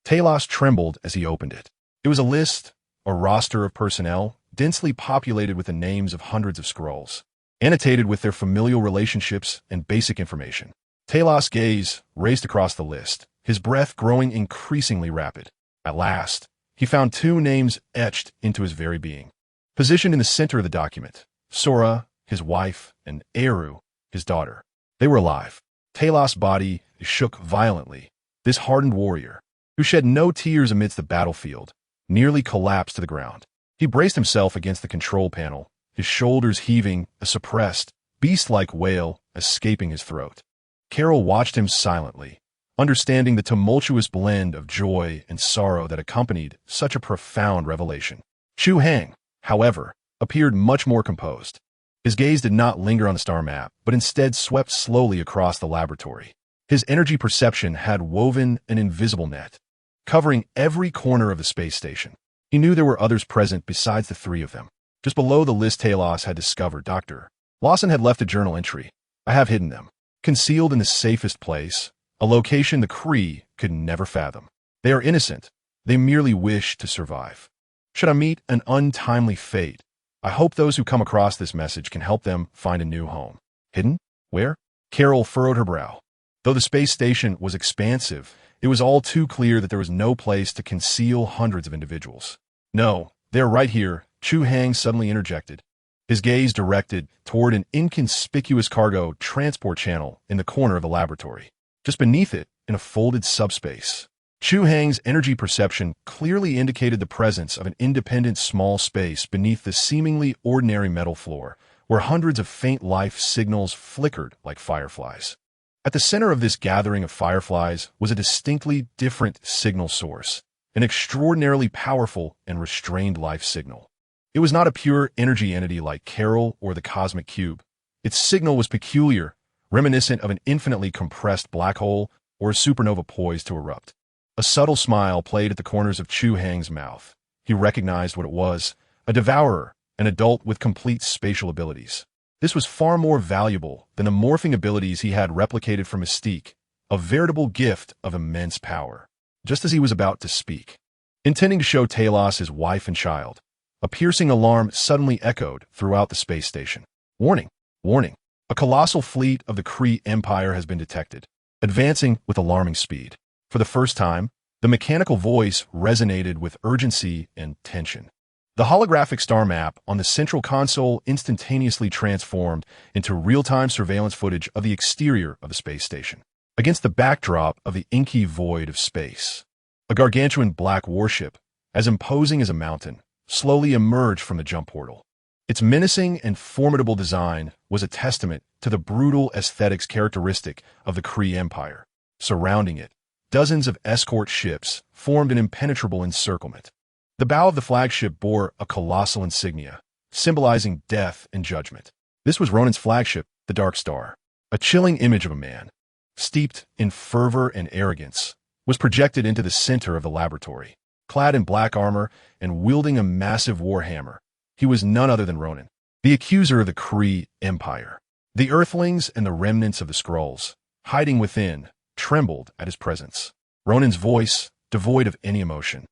Speaker 1: Talos trembled as he opened it. It was a list, a roster of personnel, densely populated with the names of hundreds of scrolls, annotated with their familial relationships and basic information. Talos' gaze raced across the list, his breath growing increasingly rapid. At last, he found 2 names etched into his very being. Positioned in the center of the document, Sora, his wife, and Eru, his daughter. They were alive. Talos' body shook violently. This hardened warrior, who shed no tears amidst the battlefield, nearly collapsed to the ground. He braced himself against the control panel, his shoulders heaving, a suppressed, beast-like wail escaping his throat. Carol watched him silently, understanding the tumultuous blend of joy and sorrow that accompanied such a profound revelation. Chu Hai, however, appeared much more composed. His gaze did not linger on the star map, but instead swept slowly across the laboratory. His energy perception had woven an invisible net, covering every corner of the space station. He knew there were others present besides the three of them. Just below the list Talos had discovered, Dr. Lawson had left a journal entry. I have hidden them. Concealed in the safest place, a location the Kree could never fathom. They are innocent. They merely wish to survive. Should I meet an untimely fate, I hope those who come across this message can help them find a new home. Hidden? Where? Carol furrowed her brow. Though the space station was expansive, it was all too clear that there was no place to conceal hundreds of individuals. No, they're right here, Chu Hai suddenly interjected, his gaze directed toward an inconspicuous cargo transport channel in the corner of the laboratory. Just beneath it, in a folded subspace, Chu Hai's energy perception clearly indicated the presence of an independent small space beneath the seemingly ordinary metal floor, where hundreds of faint life signals flickered like fireflies. At the center of this gathering of fireflies was a distinctly different signal source, an extraordinarily powerful and restrained life signal. It was not a pure energy entity like Carol or the cosmic cube. Its signal was peculiar, reminiscent of an infinitely compressed black hole or a supernova poised to erupt. A subtle smile played at the corners of Chu Hai's mouth. He recognized what it was, a devourer, an adult with complete spatial abilities. This was far more valuable than the morphing abilities he had replicated from Mystique, a veritable gift of immense power. Just as he was about to speak, intending to show Talos his wife and child, a piercing alarm suddenly echoed throughout the space station. Warning! Warning! A colossal fleet of the Kree Empire has been detected, advancing with alarming speed. For the first time, the mechanical voice resonated with urgency and tension. The holographic star map on the central console instantaneously transformed into real-time surveillance footage of the exterior of the space station. Against the backdrop of the inky void of space, a gargantuan black warship, as imposing as a mountain, slowly emerged from the jump portal. Its menacing and formidable design was a testament to the brutal aesthetics characteristic of the Kree Empire. Surrounding it, dozens of escort ships formed an impenetrable encirclement. The bow of the flagship bore a colossal insignia, symbolizing death and judgment. This was Ronan's flagship, the Dark Star. A chilling image of a man, steeped in fervor and arrogance, was projected into the center of the laboratory. Clad in black armor and wielding a massive warhammer, he was none other than Ronan, the accuser of the Kree Empire. The Earthlings and the remnants of the Skrulls, hiding within, trembled at his presence. Ronan's voice, devoid of any emotion,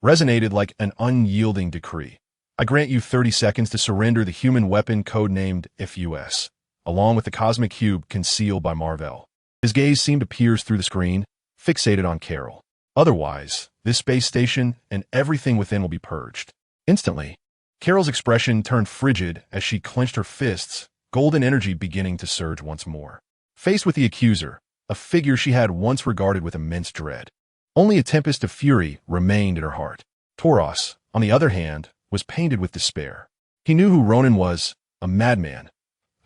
Speaker 1: resonated like an unyielding decree. I grant you 30 seconds to surrender the human weapon codenamed FUS, along with the cosmic cube concealed by Marvel. His gaze seemed to pierce through the screen, fixated on Carol. Otherwise, this space station and everything within will be purged. Instantly, Carol's expression turned frigid as she clenched her fists, golden energy beginning to surge once more. Faced with the accuser, a figure she had once regarded with immense dread, only a tempest of fury remained in her heart. Tauros, on the other hand, was painted with despair. He knew who Ronan was, a madman,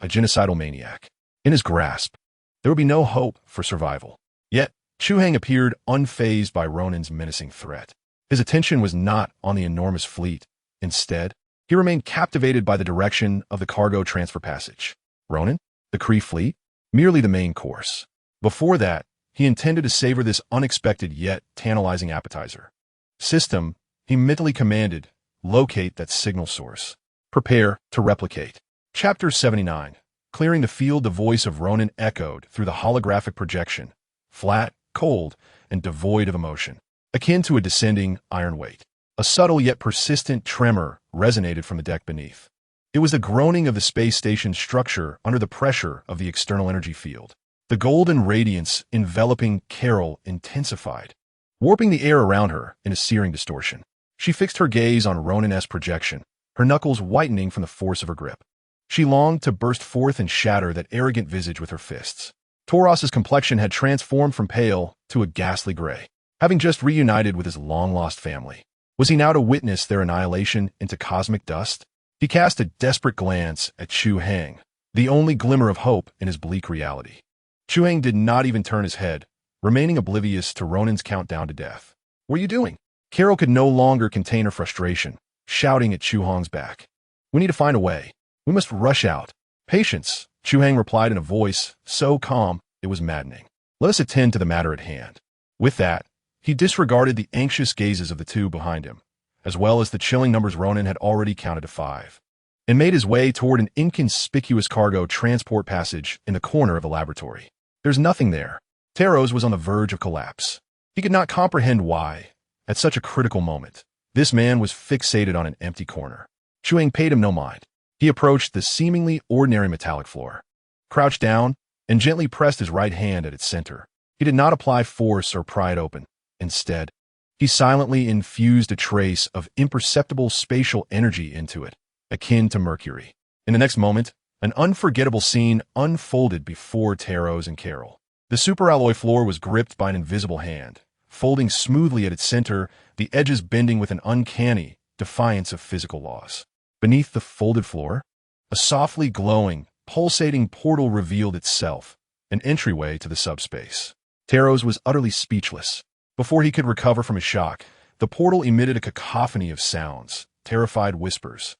Speaker 1: a genocidal maniac. In his grasp, there would be no hope for survival. Yet, Chu Hai appeared unfazed by Ronan's menacing threat. His attention was not on the enormous fleet. Instead, he remained captivated by the direction of the cargo transfer passage. Ronan? The Kree fleet? Merely the main course. Before that, he intended to savor this unexpected yet tantalizing appetizer. System, he mentally commanded, locate that signal source. Prepare to replicate. Chapter 79. Clearing the field, the voice of Ronan echoed through the holographic projection, flat, cold, and devoid of emotion, akin to a descending iron weight. A subtle yet persistent tremor resonated from the deck beneath. It was the groaning of the space station's structure under the pressure of the external energy field. The golden radiance enveloping Carol intensified, warping the air around her in a searing distortion. She fixed her gaze on Ronan-esque projection, her knuckles whitening from the force of her grip. She longed to burst forth and shatter that arrogant visage with her fists. Tauros's complexion had transformed from pale to a ghastly gray, having just reunited with his long-lost family. Was he now to witness their annihilation into cosmic dust? He cast a desperate glance at Chu Hai, the only glimmer of hope in his bleak reality. Chu Hai did not even turn his head, remaining oblivious to Ronan's countdown to death. What are you doing? Carol could no longer contain her frustration, shouting at Chu Hong's back. We need to find a way. We must rush out. Patience, Chu Hai replied in a voice so calm it was maddening. Let us attend to the matter at hand. With that, he disregarded the anxious gazes of the two behind him, as well as the chilling numbers Ronan had already counted to 5, and made his way toward an inconspicuous cargo transport passage in the corner of the laboratory. There's nothing there. Taros was on the verge of collapse. He could not comprehend why, at such a critical moment, this man was fixated on an empty corner. Chu Hai paid him no mind. He approached the seemingly ordinary metallic floor, crouched down, and gently pressed his right hand at its center. He did not apply force or pry it open. Instead, he silently infused a trace of imperceptible spatial energy into it, akin to mercury. In the next moment, an unforgettable scene unfolded before Taros and Carol. The superalloy floor was gripped by an invisible hand, folding smoothly at its center, the edges bending with an uncanny defiance of physical laws. Beneath the folded floor, a softly glowing, pulsating portal revealed itself, an entryway to the subspace. Taros was utterly speechless. Before he could recover from his shock, the portal emitted a cacophony of sounds, terrified whispers,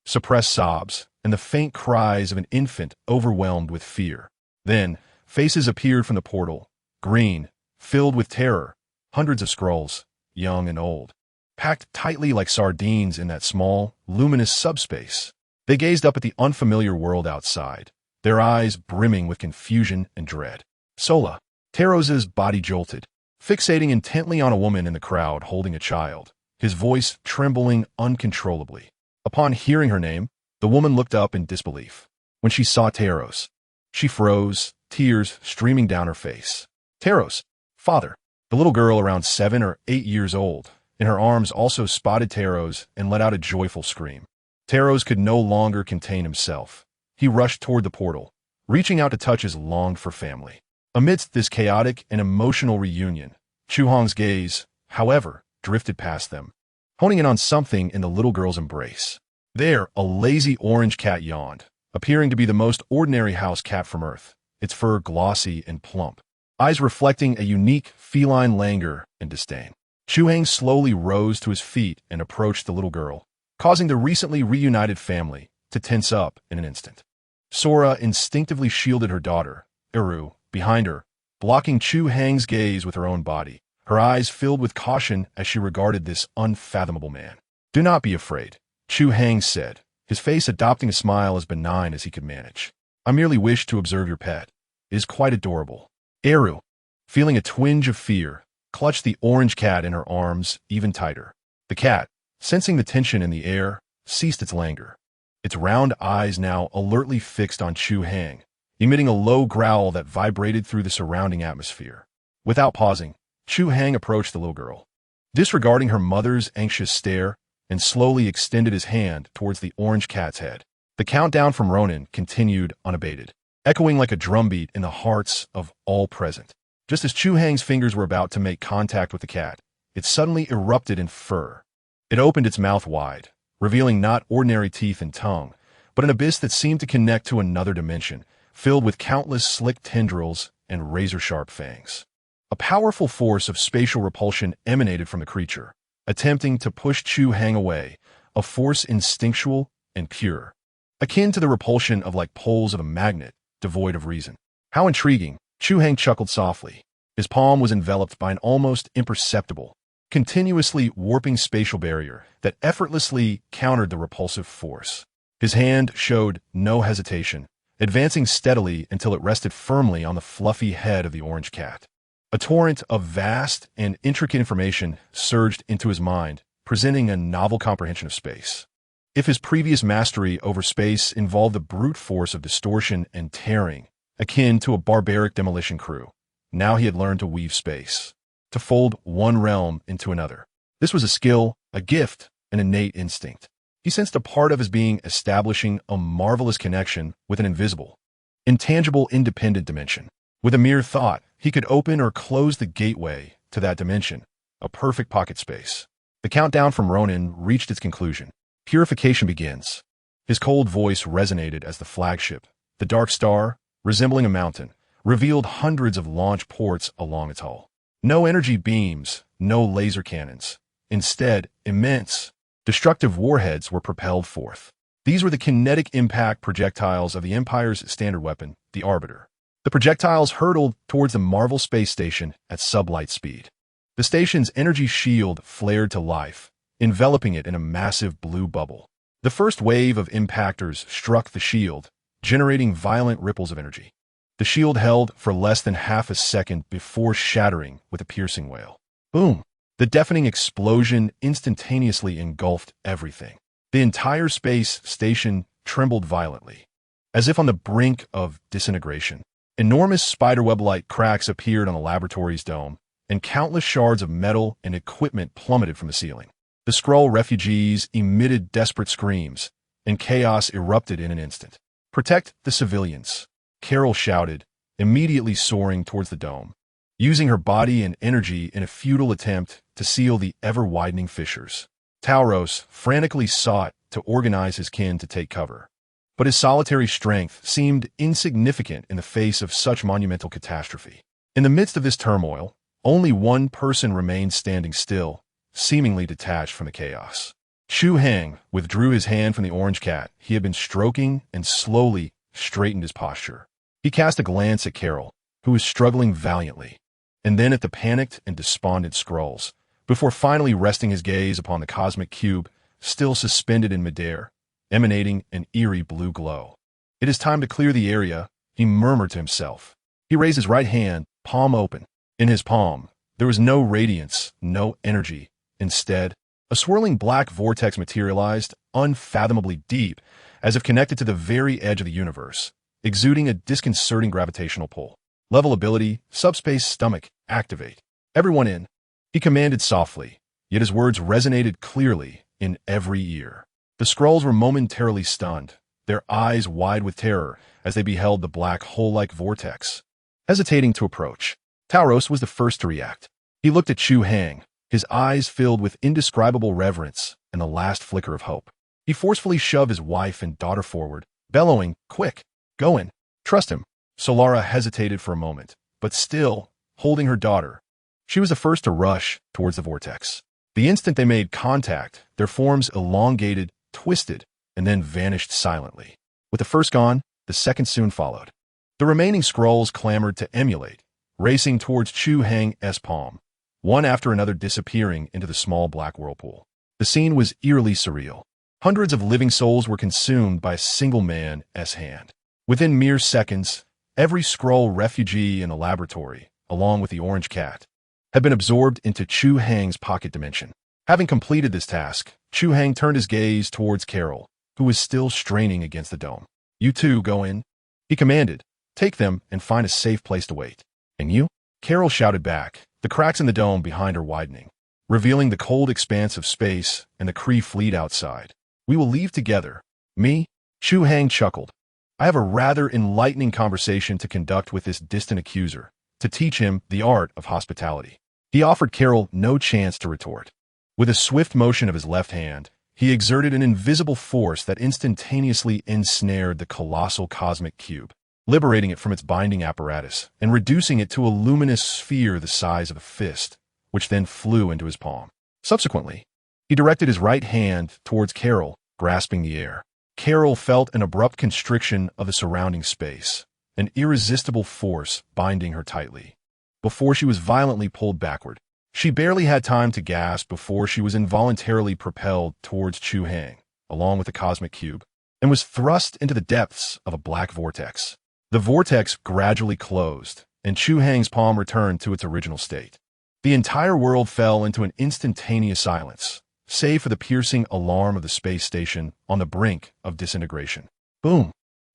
Speaker 1: suppressed sobs, and the faint cries of an infant overwhelmed with fear. Then, faces appeared from the portal, green, filled with terror, hundreds of Skrulls, young and old, packed tightly like sardines in that small, luminous subspace. They gazed up at the unfamiliar world outside, their eyes brimming with confusion and dread. Sola. Taros's body jolted, fixating intently on a woman in the crowd holding a child, his voice trembling uncontrollably. Upon hearing her name, the woman looked up in disbelief. When she saw Taros, she froze, tears streaming down her face. Taros, father. The little girl, around 7 or 8 years old, in her arms also spotted Taros and let out a joyful scream. Taros could no longer contain himself. He rushed toward the portal, reaching out to touch his longed-for family. Amidst this chaotic and emotional reunion, Chu Hai's gaze, however, drifted past them, honing in on something in the little girl's embrace. There, a lazy orange cat yawned, appearing to be the most ordinary house cat from Earth, its fur glossy and plump, eyes reflecting a unique feline languor and disdain. Chu Hai slowly rose to his feet and approached the little girl, causing the recently reunited family to tense up in an instant. Sora instinctively shielded her daughter, Eru, behind her, blocking Chu Hai's gaze with her own body, her eyes filled with caution as she regarded this unfathomable man. "Do not be afraid," Chu Hai said, his face adopting a smile as benign as he could manage. "I merely wish to observe your pet. It is quite adorable." Eru, feeling a twinge of fear, clutched the orange cat in her arms even tighter. The cat, sensing the tension in the air, ceased its languor, its round eyes now alertly fixed on Chu Hai, emitting a low growl that vibrated through the surrounding atmosphere. Without pausing, Chu Hai approached the little girl, disregarding her mother's anxious stare, and slowly extended his hand towards the orange cat's head. The countdown from Ronan continued unabated, echoing like a drumbeat in the hearts of all present. Just as Chu Hai's fingers were about to make contact with the cat, it suddenly erupted in fur. It opened its mouth wide, revealing not ordinary teeth and tongue, but an abyss that seemed to connect to another dimension, filled with countless slick tendrils and razor-sharp fangs. A powerful force of spatial repulsion emanated from the creature, attempting to push Chu Hai away, a force instinctual and pure, akin to the repulsion of like poles of a magnet, devoid of reason. How intriguing, Chu Hai chuckled softly. His palm was enveloped by an almost imperceptible, continuously warping spatial barrier that effortlessly countered the repulsive force. His hand showed no hesitation, advancing steadily until it rested firmly on the fluffy head of the orange cat. A torrent of vast and intricate information surged into his mind, presenting a novel comprehension of space. If his previous mastery over space involved the brute force of distortion and tearing, akin to a barbaric demolition crew, now he had learned to weave space, to fold one realm into another. This was a skill, a gift, an innate instinct. He sensed a part of his being establishing a marvelous connection with an invisible, intangible, independent dimension. With a mere thought, he could open or close the gateway to that dimension, a perfect pocket space. The countdown from Ronan reached its conclusion. Purification begins. His cold voice resonated as the flagship, the Dark Star, resembling a mountain, revealed hundreds of launch ports along its hull. No energy beams, no laser cannons. Instead, immense, destructive warheads were propelled forth. These were the kinetic impact projectiles of the Empire's standard weapon, the Arbiter. The projectiles hurtled towards the Marvel space station at sublight speed. The station's energy shield flared to life, enveloping it in a massive blue bubble. The first wave of impactors struck the shield, generating violent ripples of energy. The shield held for less than half a second before shattering with a piercing wail. Boom! The deafening explosion instantaneously engulfed everything. The entire space station trembled violently, as if on the brink of disintegration. Enormous spiderweb-like cracks appeared on the laboratory's dome, and countless shards of metal and equipment plummeted from the ceiling. The Skrull refugees emitted desperate screams, and chaos erupted in an instant. "Protect the civilians," Carol shouted, immediately soaring towards the dome, using her body and energy in a futile attempt to seal the ever-widening fissures. Tauros frantically sought to organize his kin to take cover, but his solitary strength seemed insignificant in the face of such monumental catastrophe. In the midst of this turmoil, only one person remained standing still, seemingly detached from the chaos. Chu Hai withdrew his hand from the orange cat he had been stroking and slowly straightened his posture. He cast a glance at Carol, who was struggling valiantly, and then at the panicked and despondent Skrulls, before finally resting his gaze upon the cosmic cube still suspended in midair, emanating an eerie blue glow. "It is time to clear the area," he murmured to himself. He raised his right hand, palm open. In his palm, there was no radiance, no energy. Instead, a swirling black vortex materialized, unfathomably deep, as if connected to the very edge of the universe, exuding a disconcerting gravitational pull. "Level ability, subspace stomach, activate. Everyone in," he commanded softly, yet his words resonated clearly in every ear. The Skrulls were momentarily stunned, their eyes wide with terror as they beheld the black hole-like vortex. Hesitating to approach, Tauros was the first to react. He looked at Chu Hai, his eyes filled with indescribable reverence and the last flicker of hope. He forcefully shoved his wife and daughter forward, bellowing, "Quick, go in. Trust him." Solara hesitated for a moment, but still, holding her daughter, she was the first to rush towards the vortex. The instant they made contact, their forms elongated, twisted, and then vanished silently. With the first gone, the second soon followed. The remaining Skrulls clamored to emulate, racing towards Chu Hai's palm, one after another disappearing into the small black whirlpool. The scene was eerily surreal. Hundreds of living souls were consumed by a single man's hand. Within mere seconds, every Skrull refugee in the laboratory, along with the orange cat, had been absorbed into Chu Hai's pocket dimension. Having completed this task, Chu Hai turned his gaze towards Carol, who was still straining against the dome. "You two go in," he commanded. "Take them and find a safe place to wait." "And you?" Carol shouted back, the cracks in the dome behind her widening, revealing the cold expanse of space and the Kree fleet outside. "We will leave together." "Me?" Chu Hai chuckled. "I have a rather enlightening conversation to conduct with this distant accuser, to teach him the art of hospitality." He offered Carol no chance to retort. With a swift motion of his left hand, he exerted an invisible force that instantaneously ensnared the colossal cosmic cube, liberating it from its binding apparatus and reducing it to a luminous sphere the size of a fist, which then flew into his palm. Subsequently, he directed his right hand towards Carol, grasping the air. Carol felt an abrupt constriction of the surrounding space, an irresistible force binding her tightly. Before she was violently pulled backward, she barely had time to gasp before she was involuntarily propelled towards Chu Hai, along with the cosmic cube, and was thrust into the depths of a black vortex. The vortex gradually closed, and Chu Hai's palm returned to its original state. The entire world fell into an instantaneous silence, save for the piercing alarm of the space station on the brink of disintegration. Boom!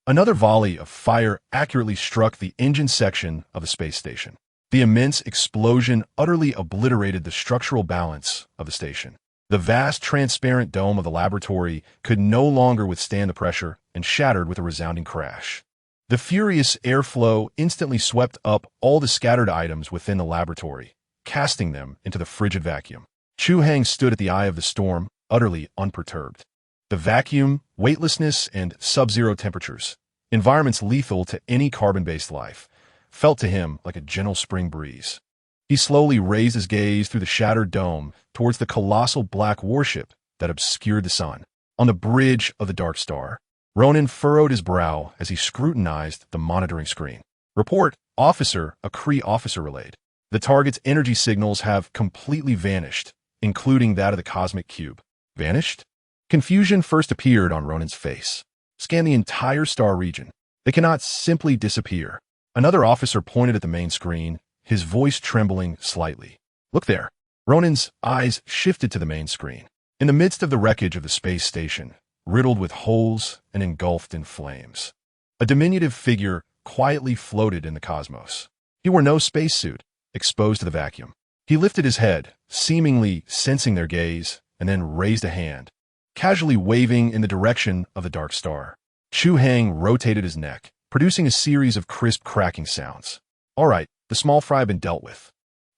Speaker 1: Another volley of fire accurately struck the engine section of the space station. The immense explosion utterly obliterated the structural balance of the station. The vast transparent dome of the laboratory could no longer withstand the pressure and shattered with a resounding crash. The furious airflow instantly swept up all the scattered items within the laboratory, casting them into the frigid vacuum. Chu Hai stood at the eye of the storm, utterly unperturbed. The vacuum, weightlessness, and sub-zero temperatures, environments lethal to any carbon-based life, felt to him like a gentle spring breeze. He slowly raised his gaze through the shattered dome towards the colossal black warship that obscured the sun. On the bridge of the Dark Star, Ronan furrowed his brow as he scrutinized the monitoring screen. "Report, officer," a Kree officer relayed. "The target's energy signals have completely vanished, including that of the cosmic cube, vanished? Confusion first appeared on Ronin's face. Scan the entire star region. They cannot simply disappear. Another officer pointed at the main screen, his voice trembling slightly. Look there. Ronin's eyes shifted to the main screen. In the midst of the wreckage of the space station, riddled with holes and engulfed in flames, a diminutive figure quietly floated in the cosmos. He wore no spacesuit, exposed to the vacuum. He lifted his head, seemingly sensing their gaze, and then raised a hand, casually waving in the direction of the dark star. Chu Hai rotated his neck, producing a series of crisp cracking sounds. All right, the small fry had been dealt with.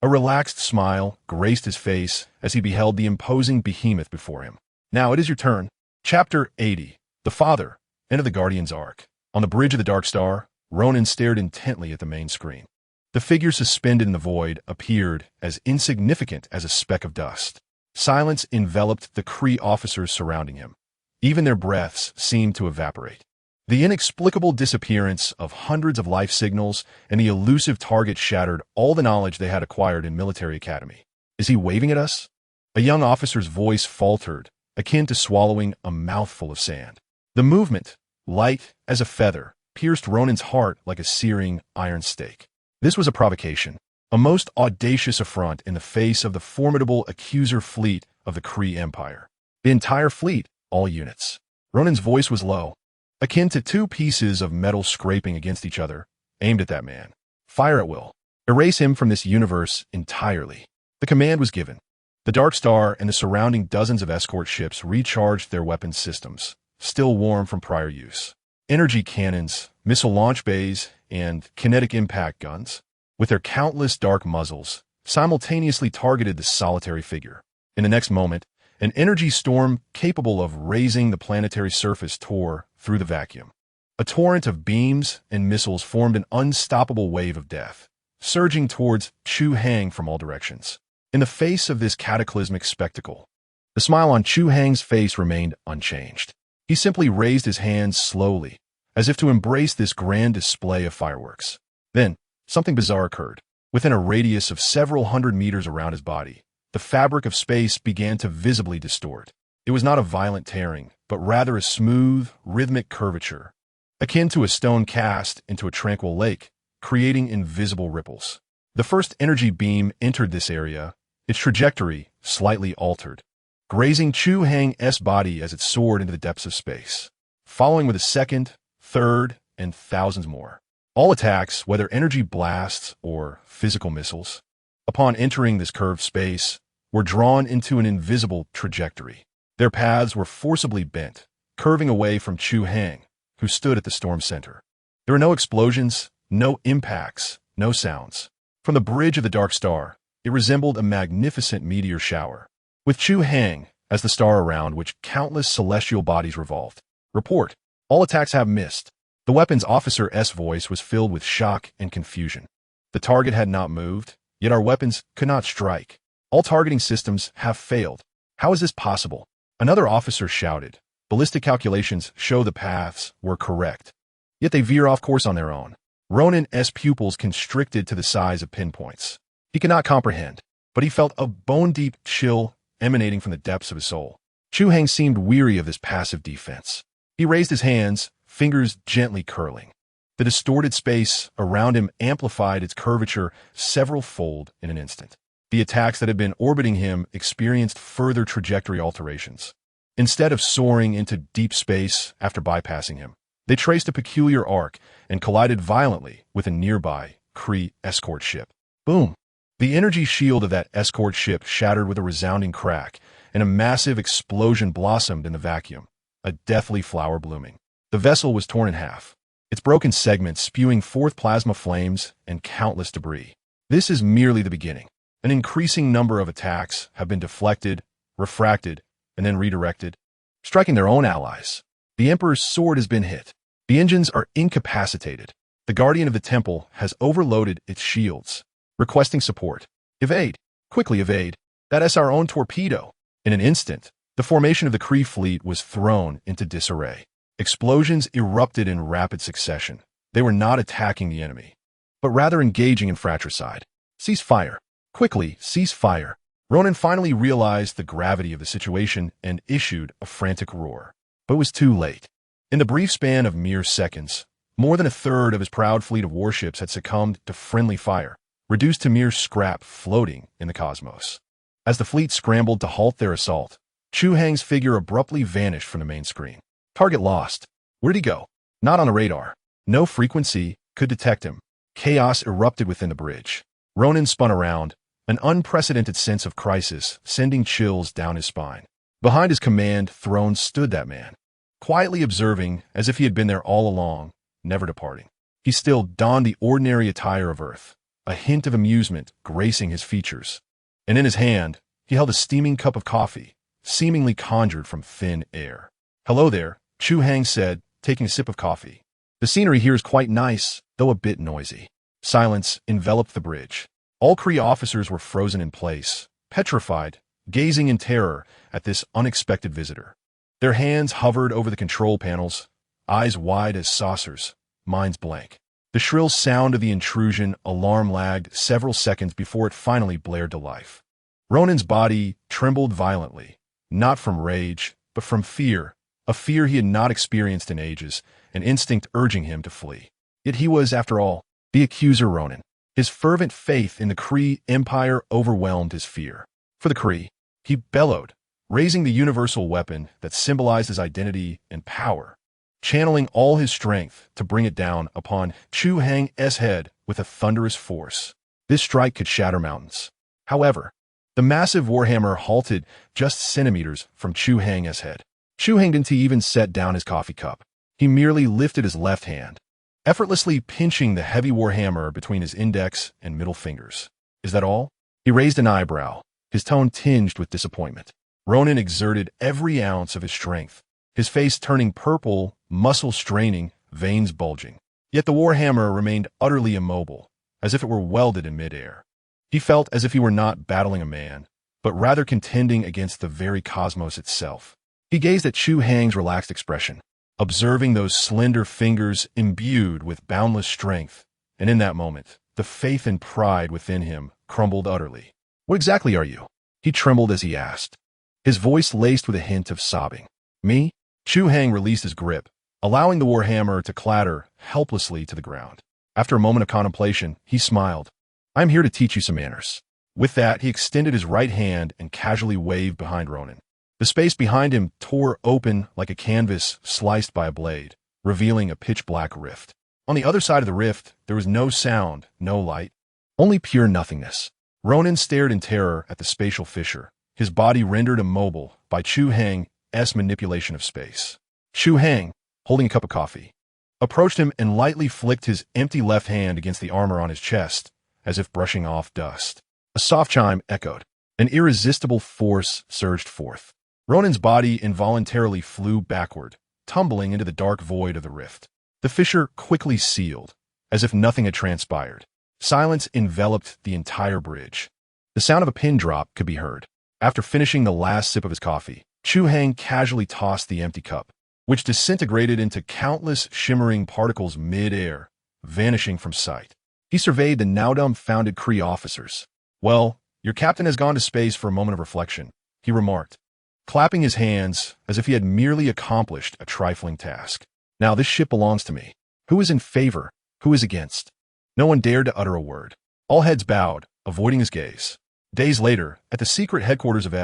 Speaker 1: A relaxed smile graced his face as he beheld the imposing behemoth before him. Now it is your turn. Chapter 80. The Father. End of the Guardian's Arc. On the bridge of the Dark Star, Ronin stared intently at the main screen. The figure suspended in the void appeared as insignificant as a speck of dust. Silence enveloped the Kree officers surrounding him. Even their breaths seemed to evaporate. The inexplicable disappearance of hundreds of life signals and the elusive target shattered all the knowledge they had acquired in military academy. Is he waving at us? A young officer's voice faltered, akin to swallowing a mouthful of sand. The movement, light as a feather, pierced Ronin's heart like a searing iron stake. This was a provocation, a most audacious affront in the face of the formidable accuser fleet of the Kree Empire. The entire fleet, all units. Ronin's voice was low, akin to two pieces of metal scraping against each other, aimed at that man. Fire at will. Erase him from this universe entirely. The command was given. The Dark Star and the surrounding dozens of escort ships recharged their weapons systems, still warm from prior use. Energy cannons, missile launch bays, and kinetic impact guns, with their countless dark muzzles, simultaneously targeted the solitary figure. In the next moment, an energy storm capable of raising the planetary surface tore through the vacuum. A torrent of beams and missiles formed an unstoppable wave of death, surging towards Chu Hai from all directions. In the face of this cataclysmic spectacle, the smile on Chu Hai's face remained unchanged. He simply raised his hands slowly, as if to embrace this grand display of fireworks. Then, something bizarre occurred. Within a radius of several hundred meters around his body, the fabric of space began to visibly distort. It was not a violent tearing, but rather a smooth, rhythmic curvature, akin to a stone cast into a tranquil lake, creating invisible ripples. The first energy beam entered this area, its trajectory slightly altered, grazing Chu Hai's body as it soared into the depths of space, following with a second, third, and thousands more. All attacks, whether energy blasts or physical missiles, upon entering this curved space, were drawn into an invisible trajectory. Their paths were forcibly bent, curving away from Chu Hai, who stood at the storm center. There were no explosions, no impacts, no sounds. From the bridge of the Dark Star, it resembled a magnificent meteor shower, with Chu Hai as the star around which countless celestial bodies revolved. Report. All attacks have missed. The weapons officer's voice was filled with shock and confusion. The target had not moved, yet our weapons could not strike. All targeting systems have failed. How is this possible? Another officer shouted. Ballistic calculations show the paths were correct, yet they veer off course on their own. Ronin's pupils constricted to the size of pinpoints. He could not comprehend, but he felt a bone-deep chill emanating from the depths of his soul. Chu Hai seemed weary of this passive defense. He raised his hands, fingers gently curling. The distorted space around him amplified its curvature several-fold in an instant. The attacks that had been orbiting him experienced further trajectory alterations. Instead of soaring into deep space after bypassing him, they traced a peculiar arc and collided violently with a nearby Kree escort ship. Boom! The energy shield of that escort ship shattered with a resounding crack, and a massive explosion blossomed in the vacuum, a deathly flower blooming. The vessel was torn in half, its broken segments spewing forth plasma flames and countless debris. This is merely the beginning. An increasing number of attacks have been deflected, refracted, and then redirected, striking their own allies. The Emperor's sword has been hit. The engines are incapacitated. The Guardian of the Temple has overloaded its shields, requesting support. Evade. Quickly evade. That is our own torpedo. In an instant, the formation of the Kree fleet was thrown into disarray. Explosions erupted in rapid succession. They were not attacking the enemy, but rather engaging in fratricide. Cease fire. Quickly, cease fire. Ronan finally realized the gravity of the situation and issued a frantic roar. But it was too late. In the brief span of mere seconds, more than a third of his proud fleet of warships had succumbed to friendly fire, reduced to mere scrap floating in the cosmos. As the fleet scrambled to halt their assault, Chu Hai's figure abruptly vanished from the main screen. Target lost. Where'd he go? Not on a radar. No frequency could detect him. Chaos erupted within the bridge. Ronan spun around, an unprecedented sense of crisis sending chills down his spine. Behind his command throne stood that man, quietly observing as if he had been there all along, never departing. He still donned the ordinary attire of Earth, a hint of amusement gracing his features. And in his hand, he held a steaming cup of coffee, seemingly conjured from thin air. "Hello there," Chu Hai said, taking a sip of coffee. "The scenery here is quite nice, though a bit noisy." Silence enveloped the bridge. All Kree officers were frozen in place, petrified, gazing in terror at this unexpected visitor. Their hands hovered over the control panels, eyes wide as saucers, minds blank. The shrill sound of the intrusion alarm lagged several seconds before it finally blared to life. Ronan's body trembled violently, not from rage, but from fear, a fear he had not experienced in ages, an instinct urging him to flee. Yet he was, after all, the accuser Ronan. His fervent faith in the Kree Empire overwhelmed his fear. For the Kree, he bellowed, raising the universal weapon that symbolized his identity and power, channeling all his strength to bring it down upon Chu Hai's head with a thunderous force. This strike could shatter mountains. However, the massive warhammer halted just centimeters from Chu Hai's head. Chu Hai didn't even set down his coffee cup. He merely lifted his left hand, effortlessly pinching the heavy warhammer between his index and middle fingers. "Is that all?" He raised an eyebrow, his tone tinged with disappointment. Ronan exerted every ounce of his strength, his face turning purple, muscles straining, veins bulging. Yet the warhammer remained utterly immobile, as if it were welded in midair. He felt as if he were not battling a man, but rather contending against the very cosmos itself. He gazed at Chu Hai's relaxed expression, observing those slender fingers imbued with boundless strength, and in that moment, the faith and pride within him crumbled utterly. "What exactly are you?" He trembled as he asked, his voice laced with a hint of sobbing. "Me?" Chu Hai released his grip, allowing the warhammer to clatter helplessly to the ground. After a moment of contemplation, he smiled. "I'm here to teach you some manners." With that, he extended his right hand and casually waved behind Ronan. The space behind him tore open like a canvas sliced by a blade, revealing a pitch-black rift. On the other side of the rift, there was no sound, no light, only pure nothingness. Ronan stared in terror at the spatial fissure, his body rendered immobile by Chu Hai's manipulation of space. Chu Hai, holding a cup of coffee, approached him and lightly flicked his empty left hand against the armor on his chest, as if brushing off dust. A soft chime echoed. An irresistible force surged forth. Ronan's body involuntarily flew backward, tumbling into the dark void of the rift. The fissure quickly sealed, as if nothing had transpired. Silence enveloped the entire bridge. The sound of a pin drop could be heard. After finishing the last sip of his coffee, Chu Hai casually tossed the empty cup, which disintegrated into countless shimmering particles mid-air, vanishing from sight. He surveyed the now dumbfounded Kree officers. "Well, your captain has gone to space for a moment of reflection," he remarked, clapping his hands as if he had merely accomplished a trifling task. "Now this ship belongs to me. Who is in favor? Who is against?" No one dared to utter a word. All heads bowed, avoiding his gaze. Days later, at the secret headquarters of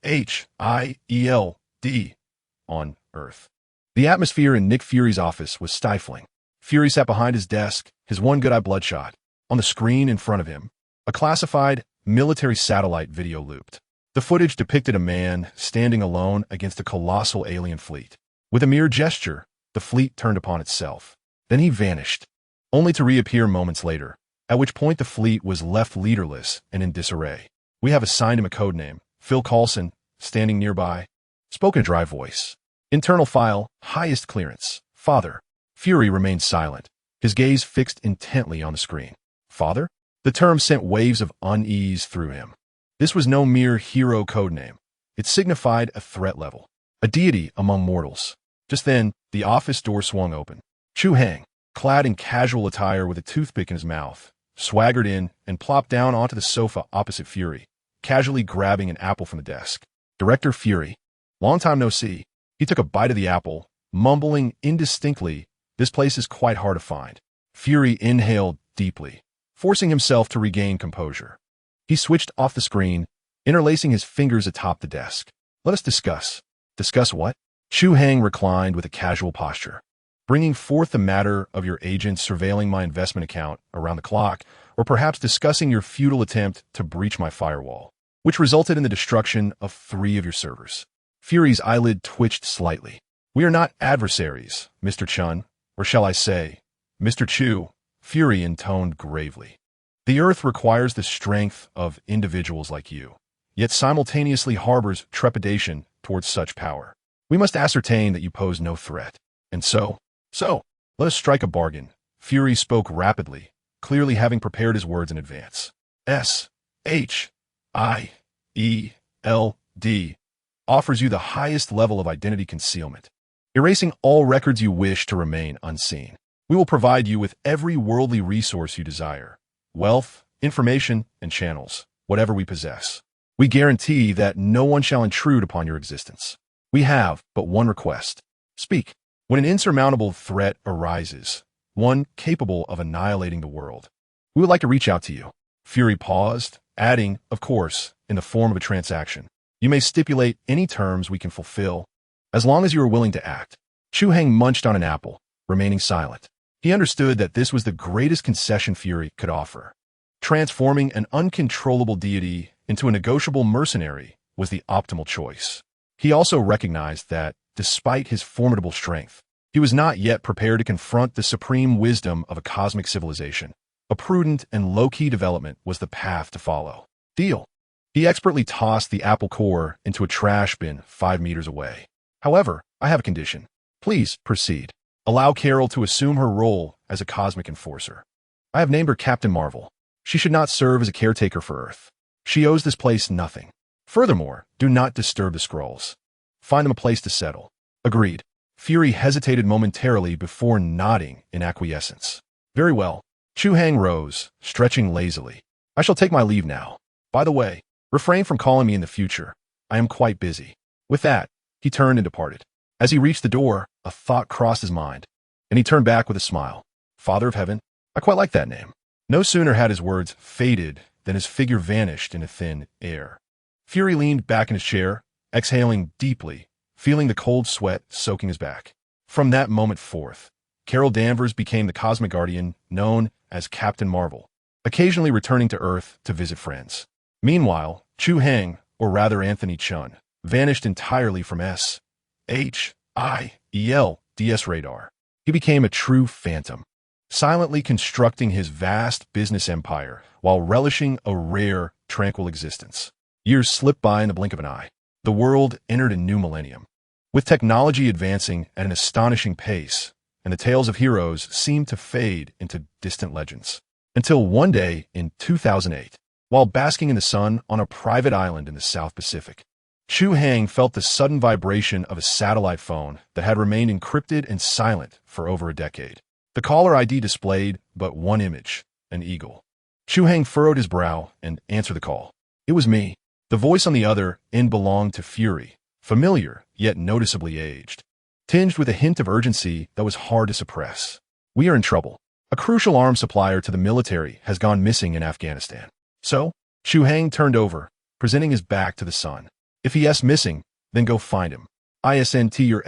Speaker 1: SHIELD on Earth, the atmosphere in Nick Fury's office was stifling. Fury sat behind his desk, his one good eye bloodshot. On the screen in front of him, a classified military satellite video looped. The footage depicted a man standing alone against a colossal alien fleet. With a mere gesture, the fleet turned upon itself. Then he vanished, only to reappear moments later, at which point the fleet was left leaderless and in disarray. "We have assigned him a codename. Phil Coulson, standing nearby, spoke in a dry voice. Internal file, highest clearance. Father." Fury remained silent, his gaze fixed intently on the screen. Father? The term sent waves of unease through him. This was no mere hero codename. It signified a threat level, a deity among mortals. Just then, the office door swung open. Chu Hai, clad in casual attire with a toothpick in his mouth, swaggered in and plopped down onto the sofa opposite Fury, casually grabbing an apple from the desk. Director Fury. Long time no see. He took a bite of the apple, mumbling indistinctly, "This place is quite hard to find." Fury inhaled deeply, forcing himself to regain composure. He switched off the screen, interlacing his fingers atop the desk. "Let us discuss." "Discuss what?" Chu Hai reclined with a casual posture. "Bringing forth the matter of your agents surveilling my investment account around the clock, or perhaps discussing your futile attempt to breach my firewall, which resulted in the destruction of 3 of your servers." Fury's eyelid twitched slightly. "We are not adversaries, Mr. Chun, or shall I say, Mr. Chu," Fury intoned gravely. "The Earth requires the strength of individuals like you, yet simultaneously harbors trepidation towards such power. We must ascertain that you pose no threat. And so, let us strike a bargain." Fury spoke rapidly, clearly having prepared his words in advance. SHIELD offers you the highest level of identity concealment, erasing all records you wish to remain unseen. We will provide you with every worldly resource you desire, wealth, information, and channels, whatever we possess. We guarantee that no one shall intrude upon your existence. We have but one request. Speak. When an insurmountable threat arises, one capable of annihilating the world, we would like to reach out to you." Fury paused, adding, "Of course, in the form of a transaction. You may stipulate any terms we can fulfill, as long as you are willing to act." Chu Hai munched on an apple, remaining silent. He understood that this was the greatest concession Fury could offer. Transforming an uncontrollable deity into a negotiable mercenary was the optimal choice. He also recognized that, despite his formidable strength, he was not yet prepared to confront the supreme wisdom of a cosmic civilization. A prudent and low-key development was the path to follow. "Deal." He expertly tossed the apple core into a trash bin 5 meters away. "However, I have a condition. Please proceed. Allow Carol to assume her role as a cosmic enforcer. I have named her Captain Marvel. She should not serve as a caretaker for Earth. She owes this place nothing. Furthermore, do not disturb the Skrulls. Find them a place to settle." "Agreed." Fury hesitated momentarily before nodding in acquiescence. "Very well." Chu Hai rose, stretching lazily. "I shall take my leave now. By the way, refrain from calling me in the future. I am quite busy." With that, he turned and departed. As he reached the door, a thought crossed his mind, and he turned back with a smile. Father of Heaven? I quite like that name. No sooner had his words faded than his figure vanished in a thin air. Fury leaned back in his chair, exhaling deeply, feeling the cold sweat soaking his back. From that moment forth, Carol Danvers became the cosmic guardian known as Captain Marvel, occasionally returning to Earth to visit friends. Meanwhile, Chu Hai, or rather Anthony Chun, vanished entirely from SHIELD's radar. He became a true phantom, silently constructing his vast business empire while relishing a rare, tranquil existence. Years slipped by in the blink of an eye. The world entered a new millennium, with technology advancing at an astonishing pace, and the tales of heroes seemed to fade into distant legends. Until one day in 2008, while basking in the sun on a private island in the South Pacific, Chu Hai felt the sudden vibration of a satellite phone that had remained encrypted and silent for over a decade. The caller ID displayed but one image, an eagle. Chu Hai furrowed his brow and answered the call. It was me. The voice on the other end belonged to Fury, familiar yet noticeably aged, tinged with a hint of urgency that was hard to suppress. We are in trouble. A crucial arms supplier to the military has gone missing in Afghanistan. So, Chu Hai turned over, presenting his back to the sun. If he is missing, then go find him. ISNT your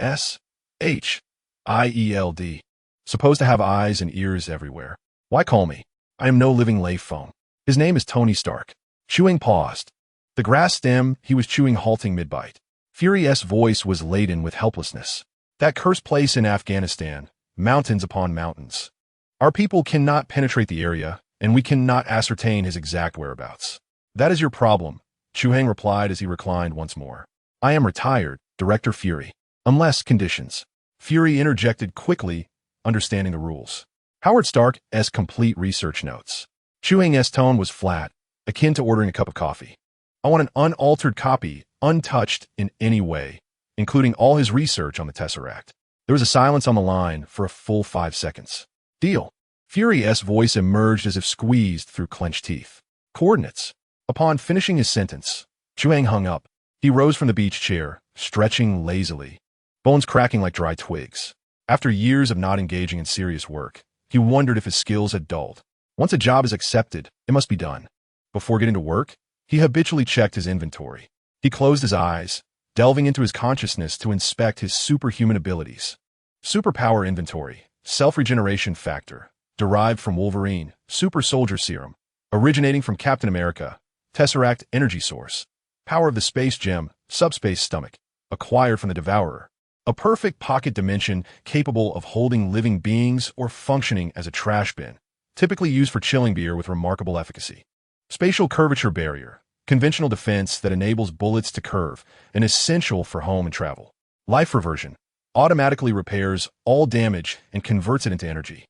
Speaker 1: SHIELD. Supposed to have eyes and ears everywhere. Why call me? I am no living lay phone. His name is Tony Stark. Chu Hai paused. The grass stem he was chewing halting mid-bite. Fury's voice was laden with helplessness. That cursed place in Afghanistan, mountains upon mountains. Our people cannot penetrate the area, and we cannot ascertain his exact whereabouts. That is your problem, Chu Hai replied as he reclined once more. I am retired, Director Fury. Unless conditions. Fury interjected quickly, understanding the rules. Howard Stark's complete research notes. Chu Hai's tone was flat, akin to ordering a cup of coffee. I want an unaltered copy, untouched in any way, including all his research on the Tesseract. There was a silence on the line for a full 5 seconds. Deal. Fury's voice emerged as if squeezed through clenched teeth. Coordinates. Upon finishing his sentence, Chu Hai hung up. He rose from the beach chair, stretching lazily, bones cracking like dry twigs. After years of not engaging in serious work, he wondered if his skills had dulled. Once a job is accepted, it must be done. Before getting to work, he habitually checked his inventory. He closed his eyes, delving into his consciousness to inspect his superhuman abilities. Superpower inventory, self-regeneration factor, derived from Wolverine, super soldier serum, originating from Captain America, Tesseract energy source, power of the space gem, subspace stomach, acquired from the Devourer, a perfect pocket dimension capable of holding living beings or functioning as a trash bin, typically used for chilling beer with remarkable efficacy. Spatial curvature barrier, conventional defense that enables bullets to curve, and essential for home and travel. Life reversion, automatically repairs all damage and converts it into energy.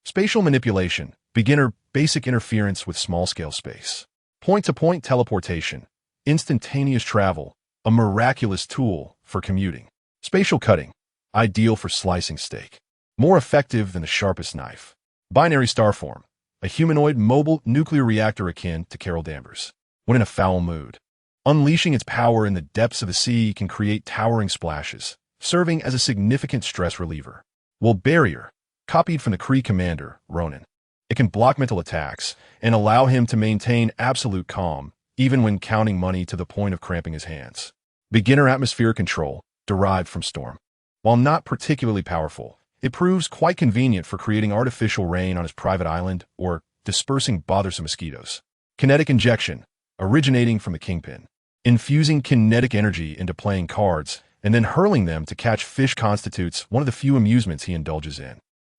Speaker 1: Spatial manipulation, beginner, basic interference with small-scale space. Point-to-point teleportation, instantaneous travel, a miraculous tool for commuting. Spatial cutting, ideal for slicing steak. More effective than the sharpest knife. Binary star form, a humanoid mobile nuclear reactor akin to Carol Danvers, when in a foul mood. Unleashing its power in the depths of the sea can create towering splashes, serving as a significant stress reliever. Will barrier, copied from the Kree commander, Ronan. It can block mental attacks and allow him to maintain absolute calm, even when counting money to the point of cramping his hands. Beginner atmosphere control, derived from Storm. While not particularly powerful, it proves quite convenient for creating artificial rain on his private island or dispersing bothersome mosquitoes. Kinetic injection, originating from the Kingpin. Infusing kinetic energy into playing cards and then hurling them to catch fish constitutes one of the few amusements he indulges in.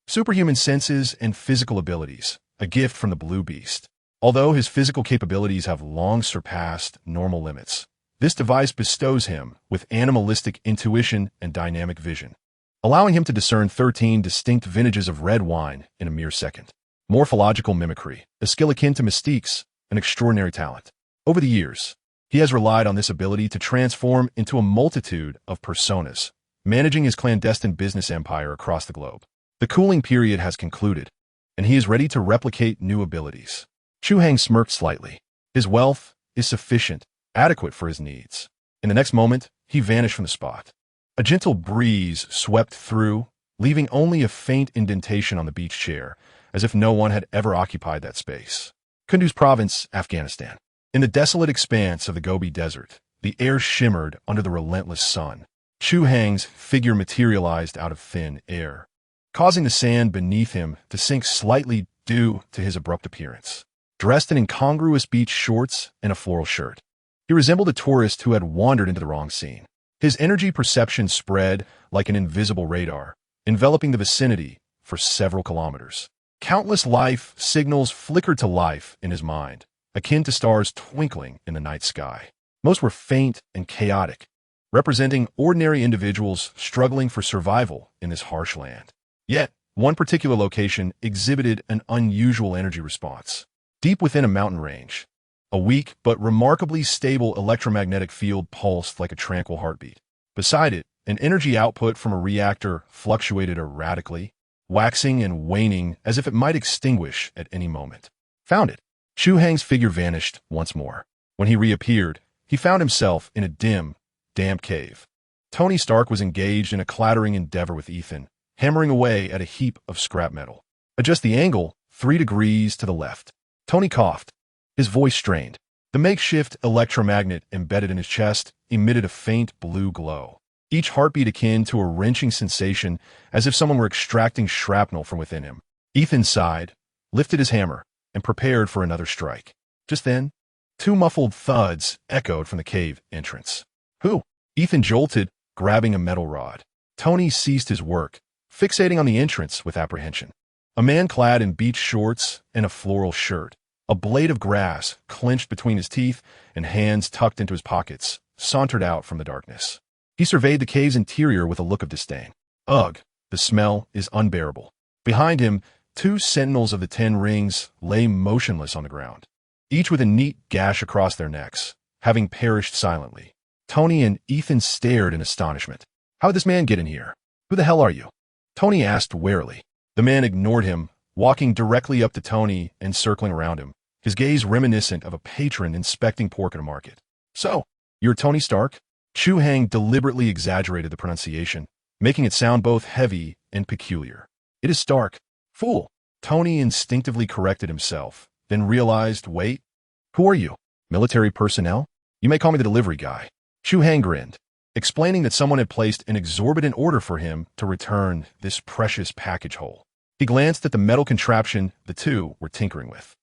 Speaker 1: Superhuman senses and physical abilities, a gift from the Blue Beast. Although his physical capabilities have long surpassed normal limits, this device bestows him with animalistic intuition and dynamic vision, allowing him to discern 13 distinct vintages of red wine in a mere second. Morphological mimicry, a skill akin to Mystique's, an extraordinary talent. Over the years, he has relied on this ability to transform into a multitude of personas, managing his clandestine business empire across the globe. The cooling period has concluded, and he is ready to replicate new abilities. Chu Hai smirked slightly. His wealth is sufficient, adequate for his needs. In the next moment, he vanished from the spot. A gentle breeze swept through, leaving only a faint indentation on the beach chair, as if no one had ever occupied that space. Kunduz Province, Afghanistan. In the desolate expanse of the Gobi Desert, the air shimmered under the relentless sun. Chu Hai's figure materialized out of thin air, causing the sand beneath him to sink slightly due to his abrupt appearance. Dressed in incongruous beach shorts and a floral shirt, he resembled a tourist who had wandered into the wrong scene. His energy perception spread like an invisible radar, enveloping the vicinity for several kilometers. Countless life signals flickered to life in his mind, akin to stars twinkling in the night sky. Most were faint and chaotic, representing ordinary individuals struggling for survival in this harsh land. Yet, one particular location exhibited an unusual energy response. Deep within a mountain range, a weak but remarkably stable electromagnetic field pulsed like a tranquil heartbeat. Beside it, an energy output from a reactor fluctuated erratically, waxing and waning as if it might extinguish at any moment. Found it. Chu Hai's figure vanished once more. When he reappeared, he found himself in a dim, damp cave. Tony Stark was engaged in a clattering endeavor with Ethan, hammering away at a heap of scrap metal. Adjust the angle 3 degrees to the left. Tony coughed, his voice strained. The makeshift electromagnet embedded in his chest emitted a faint blue glow, each heartbeat akin to a wrenching sensation as if someone were extracting shrapnel from within him. Ethan sighed, lifted his hammer, and prepared for another strike. Just then, 2 muffled thuds echoed from the cave entrance. Who? Ethan jolted, grabbing a metal rod. Tony ceased his work, fixating on the entrance with apprehension. A man clad in beach shorts and a floral shirt, a blade of grass clenched between his teeth and hands tucked into his pockets, sauntered out from the darkness. He surveyed the cave's interior with a look of disdain. Ugh, the smell is unbearable. Behind him, 2 sentinels of the 10 rings lay motionless on the ground, each with a neat gash across their necks, having perished silently. Tony and Ethan stared in astonishment. How did this man get in here? Who the hell are you? Tony asked warily. The man ignored him, walking directly up to Tony and circling around him, his gaze reminiscent of a patron inspecting pork at a market. So, you're Tony Stark? Chu Hai deliberately exaggerated the pronunciation, making it sound both heavy and peculiar. It is Stark. Fool. Tony instinctively corrected himself, then realized, wait, who are you? Military personnel? You may call me the delivery guy. Chu Hai grinned, explaining that someone had placed an exorbitant order for him to return this precious package whole. He glanced at the metal contraption the two were tinkering with.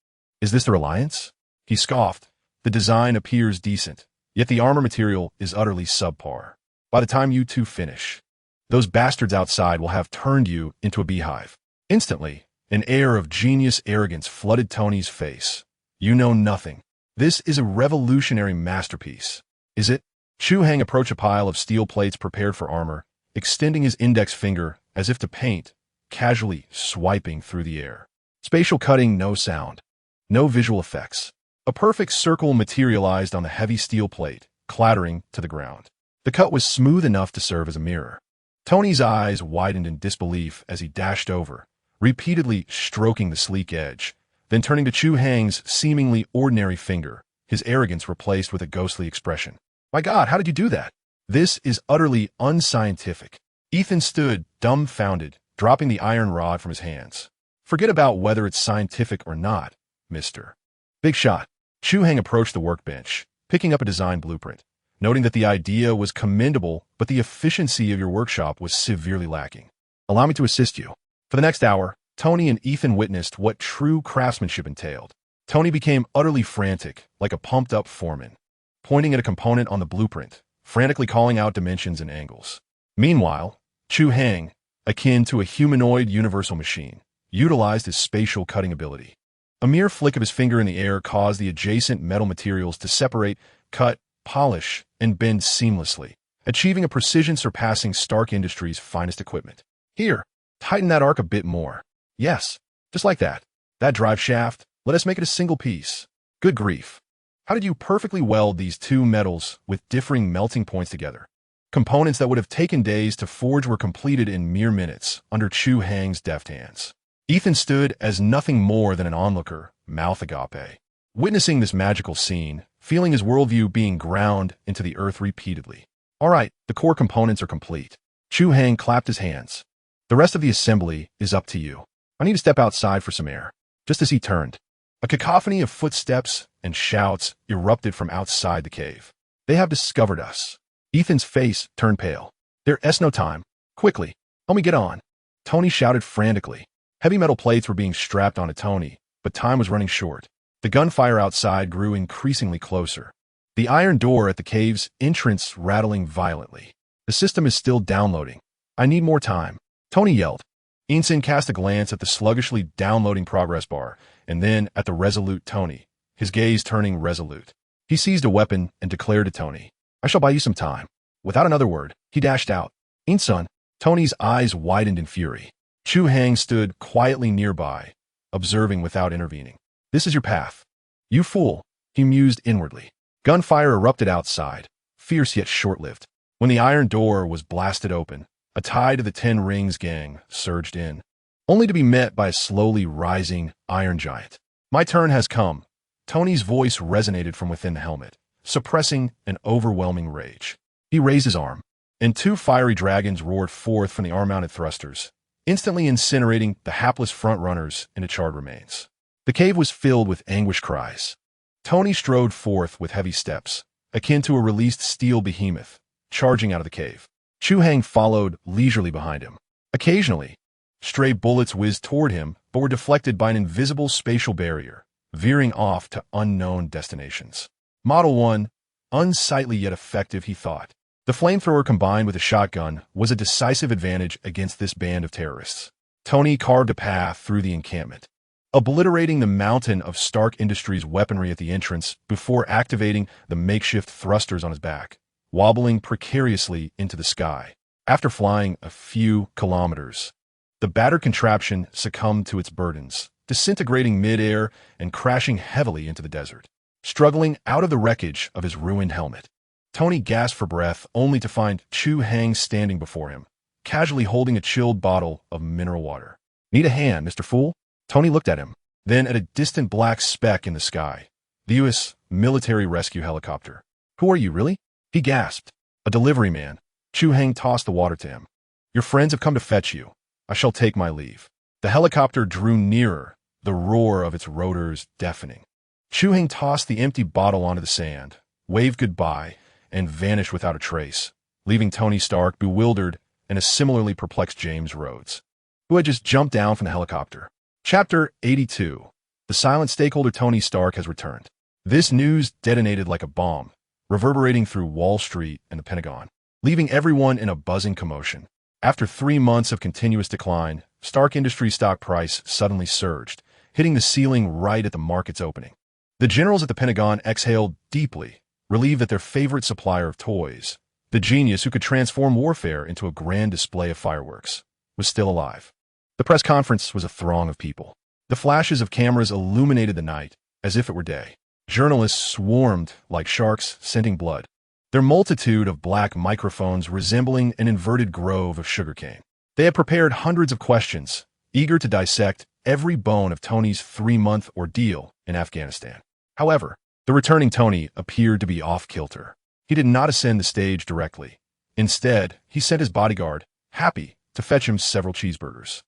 Speaker 1: Is this the Reliance? He scoffed. The design appears decent, yet the armor material is utterly subpar. By the time you two finish, those bastards outside will have turned you into a beehive. Instantly, an air of genius arrogance flooded Tony's face. You know nothing. This is a revolutionary masterpiece. Is it? Chu Hai approached a pile of steel plates prepared for armor, extending his index finger as if to paint, casually swiping through the air. Spatial cutting, no sound. No visual effects. A perfect circle materialized on the heavy steel plate, clattering to the ground. The cut was smooth enough to serve as a mirror. Tony's eyes widened in disbelief as he dashed over, repeatedly stroking the sleek edge, then turning to Chu Hai's seemingly ordinary finger, his arrogance replaced with a ghostly expression. My God, how did you do that? This is utterly unscientific. Ethan stood, dumbfounded, dropping the iron rod from his hands. Forget about whether it's scientific or not, mister. Big shot. Chu Hai approached the workbench, picking up a design blueprint, noting that the idea was commendable, but the efficiency of your workshop was severely lacking. Allow me to assist you. For the next hour, Tony and Ethan witnessed what true craftsmanship entailed. Tony became utterly frantic, like a pumped-up foreman, pointing at a component on the blueprint, frantically calling out dimensions and angles. Meanwhile, Chu Hai, akin to a humanoid universal machine, utilized his spatial cutting ability. A mere flick of his finger in the air caused the adjacent metal materials to separate, cut, polish, and bend seamlessly, achieving a precision surpassing Stark Industries' finest equipment. Here, tighten that arc a bit more. Yes, just like that. That drive shaft, let us make it a single piece. Good grief. How did you perfectly weld these two metals with differing melting points together? Components that would have taken days to forge were completed in mere minutes under Chu Hai's deft hands. Ethan stood as nothing more than an onlooker, mouth agape, witnessing this magical scene, feeling his worldview being ground into the earth repeatedly. All right, the core components are complete. Chu Hai clapped his hands. The rest of the assembly is up to you. I need to step outside for some air. Just as he turned, a cacophony of footsteps and shouts erupted from outside the cave. They have discovered us. Ethan's face turned pale. There's no time. Quickly, help me get on. Tony shouted frantically. Heavy metal plates were being strapped onto Tony, but time was running short. The gunfire outside grew increasingly closer. The iron door at the cave's entrance rattling violently. The system is still downloading. I need more time. Tony yelled. Ensign cast a glance at the sluggishly downloading progress bar, and then at the resolute Tony, his gaze turning resolute. He seized a weapon and declared to Tony, I shall buy you some time. Without another word, he dashed out. Ensign. Tony's eyes widened in fury. Chu Hai stood quietly nearby, observing without intervening. This is your path. You fool, he mused inwardly. Gunfire erupted outside, fierce yet short-lived. When the iron door was blasted open, a tide of the Ten Rings gang surged in, only to be met by a slowly rising iron giant. My turn has come. Tony's voice resonated from within the helmet, suppressing an overwhelming rage. He raised his arm, and two fiery dragons roared forth from the arm-mounted thrusters, instantly incinerating the hapless front-runners into charred remains. The cave was filled with anguished cries. Tony strode forth with heavy steps, akin to a released steel behemoth, charging out of the cave. Chu Hai followed leisurely behind him. Occasionally, stray bullets whizzed toward him but were deflected by an invisible spatial barrier, veering off to unknown destinations. Model 1, unsightly yet effective, he thought. The flamethrower combined with a shotgun was a decisive advantage against this band of terrorists. Tony carved a path through the encampment, obliterating the mountain of Stark Industries weaponry at the entrance before activating the makeshift thrusters on his back, wobbling precariously into the sky. After flying a few kilometers, the battered contraption succumbed to its burdens, disintegrating mid-air and crashing heavily into the desert. Struggling out of the wreckage of his ruined helmet, Tony gasped for breath only to find Chu Hai standing before him, casually holding a chilled bottle of mineral water. Need a hand, Mr. Fool? Tony looked at him, Then at a distant black speck in the sky, the U.S. military rescue helicopter. "Who are you, really?" he gasped. "A delivery man." Chu Hai tossed the water to him. "Your friends have come to fetch you. I shall take my leave." The helicopter drew nearer, the roar of its rotors deafening. Chu Hai tossed the empty bottle onto the sand, waved goodbye, and vanished without a trace, leaving Tony Stark bewildered and a similarly perplexed James Rhodes, who had just jumped down from the helicopter. Chapter 82. The silent stakeholder Tony Stark has returned. This news detonated like a bomb, reverberating through Wall Street and the Pentagon, leaving everyone in a buzzing commotion. After 3 months of continuous decline, Stark Industries' stock price suddenly surged, hitting the ceiling right at the market's opening. The generals at the Pentagon exhaled deeply, relieved that their favorite supplier of toys, the genius who could transform warfare into a grand display of fireworks, was still alive. The press conference was a throng of people. The flashes of cameras illuminated the night as if it were day. Journalists swarmed like sharks scenting blood, their multitude of black microphones resembling an inverted grove of sugarcane. They had prepared hundreds of questions, eager to dissect every bone of Tony's 3-month ordeal in Afghanistan. However, the returning Tony appeared to be off-kilter. He did not ascend the stage directly. Instead, he sent his bodyguard, Happy, to fetch him several cheeseburgers.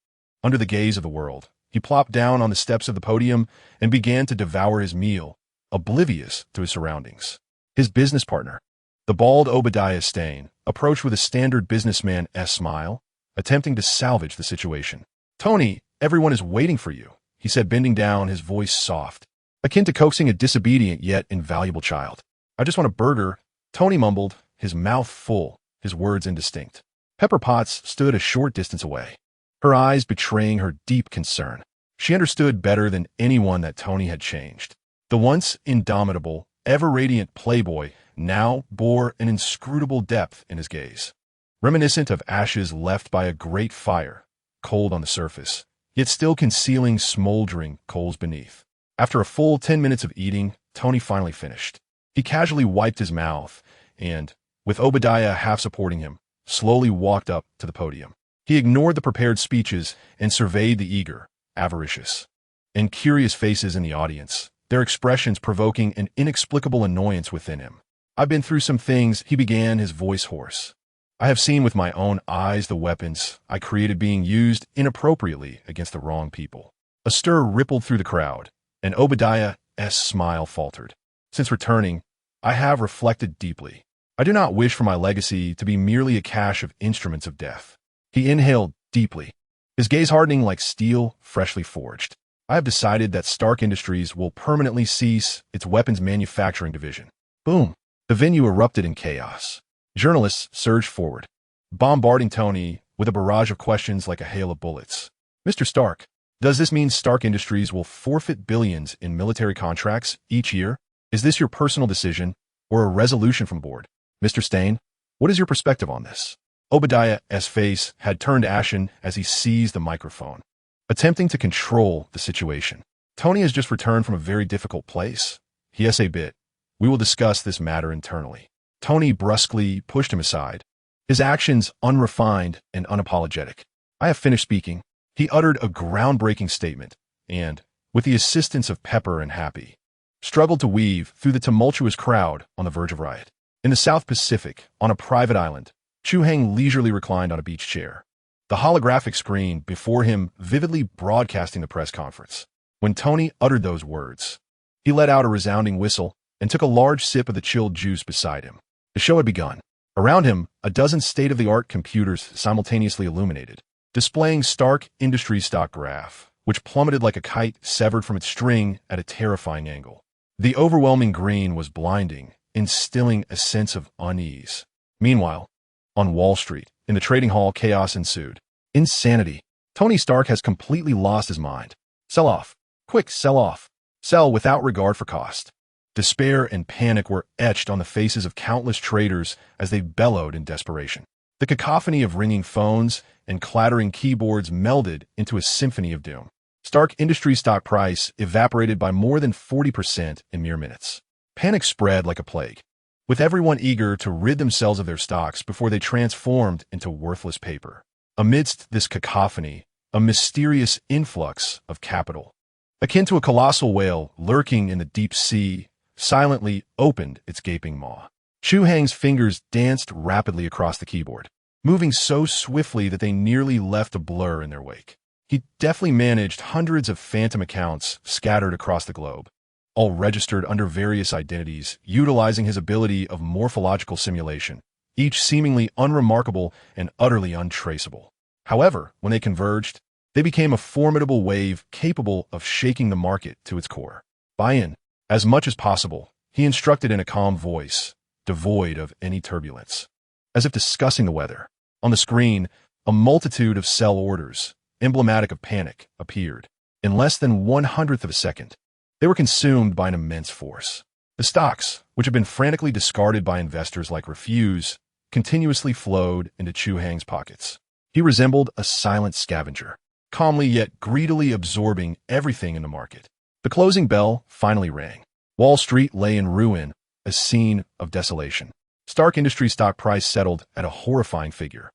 Speaker 1: Under the gaze of the world, he plopped down on the steps of the podium and began to devour his meal, oblivious to his surroundings. His business partner, the bald Obadiah Stane, approached with a standard businessman-esque smile, attempting to salvage the situation. "Tony, everyone is waiting for you," he said, bending down, his voice soft, akin to coaxing a disobedient yet invaluable child. "I just want a burger," Tony mumbled, his mouth full, his words indistinct. Pepper Potts stood a short distance away, her eyes betraying her deep concern. She understood better than anyone that Tony had changed. The once indomitable, ever-radiant playboy now bore an inscrutable depth in his gaze, reminiscent of ashes left by a great fire, cold on the surface, yet still concealing smoldering coals beneath. After a full 10 minutes of eating, Tony finally finished. He casually wiped his mouth and, with Obadiah half supporting him, slowly walked up to the podium. He ignored the prepared speeches and surveyed the eager, avaricious, and curious faces in the audience, their expressions provoking an inexplicable annoyance within him. "I've been through some things," he began, his voice hoarse. "I have seen with my own eyes the weapons I created being used inappropriately against the wrong people." A stir rippled through the crowd, and Obadiah's smile faltered. "Since returning, I have reflected deeply. I do not wish for my legacy to be merely a cache of instruments of death." He inhaled deeply, his gaze hardening like steel freshly forged. "I have decided that Stark Industries will permanently cease its weapons manufacturing division." Boom! The venue erupted in chaos. Journalists surged forward, bombarding Tony with a barrage of questions like a hail of bullets. "Mr. Stark, does this mean Stark Industries will forfeit billions in military contracts each year? Is this your personal decision or a resolution from board? Mr. Stane, what is your perspective on this?" Obadiah's face had turned ashen as he seized the microphone, attempting to control the situation. "Tony has just returned from a very difficult place. Yes, a bit. We will discuss this matter internally." Tony brusquely pushed him aside, his actions unrefined and unapologetic. "I have finished speaking." He uttered a groundbreaking statement and, with the assistance of Pepper and Happy, struggled to weave through the tumultuous crowd on the verge of riot. In the South Pacific, on a private island, Chu Hai leisurely reclined on a beach chair, the holographic screen before him vividly broadcasting the press conference. When Tony uttered those words, he let out a resounding whistle and took a large sip of the chilled juice beside him. The show had begun. Around him, a dozen state-of-the-art computers simultaneously illuminated, displaying Stark Industries' stock graph, which plummeted like a kite severed from its string at a terrifying angle. The overwhelming green was blinding, instilling a sense of unease. Meanwhile, on Wall Street, in the trading hall, chaos ensued. Insanity. Tony Stark has completely lost his mind. Sell off. Quick, sell off. Sell without regard for cost. Despair and panic were etched on the faces of countless traders as they bellowed in desperation. The cacophony of ringing phones and clattering keyboards melded into a symphony of doom. Stark Industries' stock price evaporated by more than 40% in mere minutes. Panic spread like a plague, with everyone eager to rid themselves of their stocks before they transformed into worthless paper. Amidst this cacophony, a mysterious influx of capital, akin to a colossal whale lurking in the deep sea, silently opened its gaping maw. Chu Hai's fingers danced rapidly across the keyboard, moving so swiftly that they nearly left a blur in their wake. He deftly managed hundreds of phantom accounts scattered across the globe, all registered under various identities, utilizing his ability of morphological simulation, each seemingly unremarkable and utterly untraceable. However, when they converged, they became a formidable wave capable of shaking the market to its core. Buy in, as much as possible, he instructed in a calm voice, devoid of any turbulence. As if discussing the weather, on the screen, a multitude of sell orders, emblematic of panic, appeared. In less than 1/100th of a second, they were consumed by an immense force. The stocks, which had been frantically discarded by investors like Refuse, continuously flowed into Chu Hai's pockets. He resembled a silent scavenger, calmly yet greedily absorbing everything in the market. The closing bell finally rang. Wall Street lay in ruin, a scene of desolation. Stark Industries stock price settled at a horrifying figure.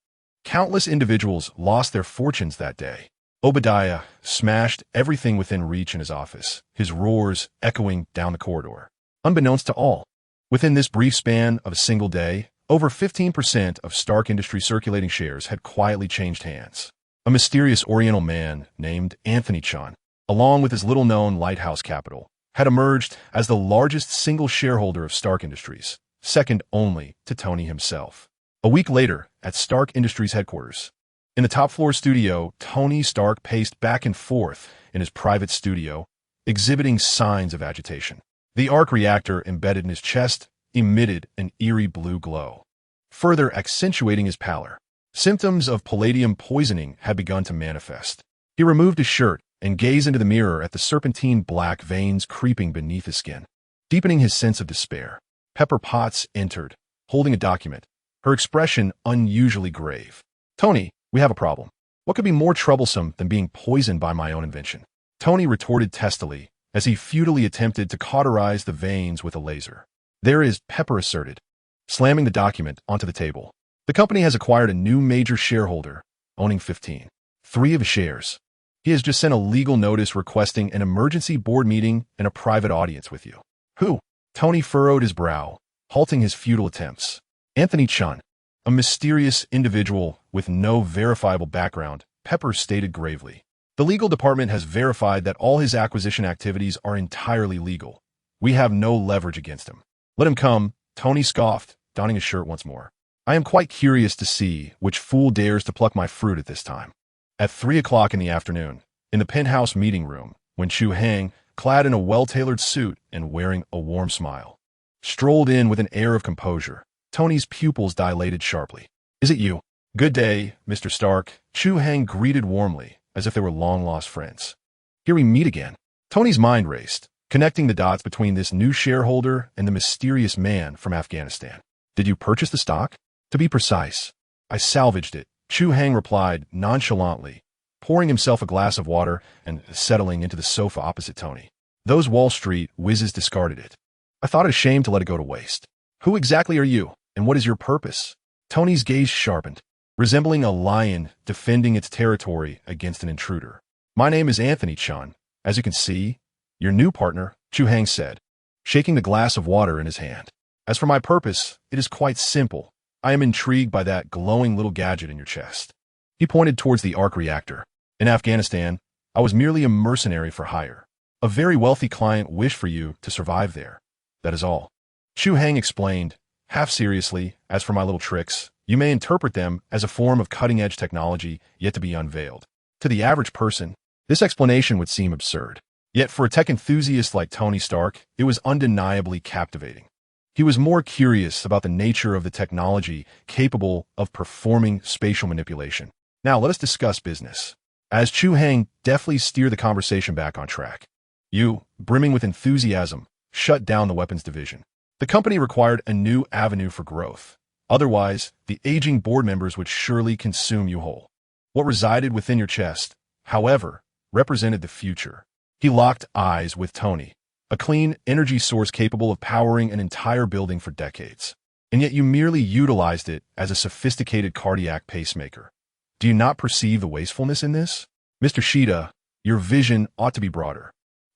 Speaker 1: Countless individuals lost their fortunes that day. Obadiah smashed everything within reach in his office, his roars echoing down the corridor. Unbeknownst to all, within this brief span of a single day, over 15% of Stark Industries circulating shares had quietly changed hands. A mysterious Oriental man named Anthony Chun, along with his little-known lighthouse capital, had emerged as the largest single shareholder of Stark Industries, second only to Tony himself. A week later, at Stark Industries headquarters, in the top-floor studio, Tony Stark paced back and forth in his private studio, exhibiting signs of agitation. The arc reactor embedded in his chest emitted an eerie blue glow, further accentuating his pallor. Symptoms of palladium poisoning had begun to manifest. He removed his shirt and gazed into the mirror at the serpentine black veins creeping beneath his skin, deepening his sense of despair. Pepper Potts entered, holding a document, her expression unusually grave. "Tony, we have a problem. What could be more troublesome than being poisoned by my own invention?" Tony retorted testily as he futilely attempted to cauterize the veins with a laser. "There is," Pepper asserted, slamming the document onto the table. "The company has acquired a new major shareholder, owning 15.3 of his shares. He has just sent a legal notice requesting an emergency board meeting and a private audience with you." "Who?" Tony furrowed his brow, halting his futile attempts. "Anthony Chun, a mysterious individual with no verifiable background," Pepper stated gravely. "The legal department has verified that all his acquisition activities are entirely legal. We have no leverage against him." "Let him come," Tony scoffed, donning his shirt once more. "I am quite curious to see which fool dares to pluck my fruit at this time." At 3 o'clock in the afternoon, in the penthouse meeting room, when Chu Hai, clad in a well-tailored suit and wearing a warm smile, strolled in with an air of composure, Tony's pupils dilated sharply. "Is it you?" "Good day, Mr. Stark," Chu Hai greeted warmly, as if they were long-lost friends. "Here we meet again." Tony's mind raced, connecting the dots between this new shareholder and the mysterious man from Afghanistan. "Did you purchase the stock?" "To be precise, I salvaged it," Chu Hai replied nonchalantly, pouring himself a glass of water and settling into the sofa opposite Tony. "Those Wall Street whizzes discarded it. I thought it a shame to let it go to waste." "Who exactly are you, and what is your purpose?" Tony's gaze sharpened, resembling a lion defending its territory against an intruder. "My name is Anthony Chun. As you can see, your new partner," Chu Hai said, shaking the glass of water in his hand. "As for my purpose, it is quite simple. I am intrigued by that glowing little gadget in your chest." He pointed towards the arc reactor. "In Afghanistan, I was merely a mercenary for hire. A very wealthy client wished for you to survive there. That is all." Chu Hai explained, half seriously, "As for my little tricks, you may interpret them as a form of cutting-edge technology yet to be unveiled. To the average person, this explanation would seem absurd. Yet for a tech enthusiast like Tony Stark, it was undeniably captivating. He was more curious about the nature of the technology capable of performing spatial manipulation. "Now let us discuss business." As Chu Hai deftly steered the conversation back on track, "You, brimming with enthusiasm, shut down the weapons division. The company required a new avenue for growth. Otherwise, the aging board members would surely consume you whole. What resided within your chest, however, represented the future." He locked eyes with Tony, a clean energy source capable of powering an entire building for decades. "And yet you merely utilized it as a sophisticated cardiac pacemaker. Do you not perceive the wastefulness in this? Mr. Shida, your vision ought to be broader."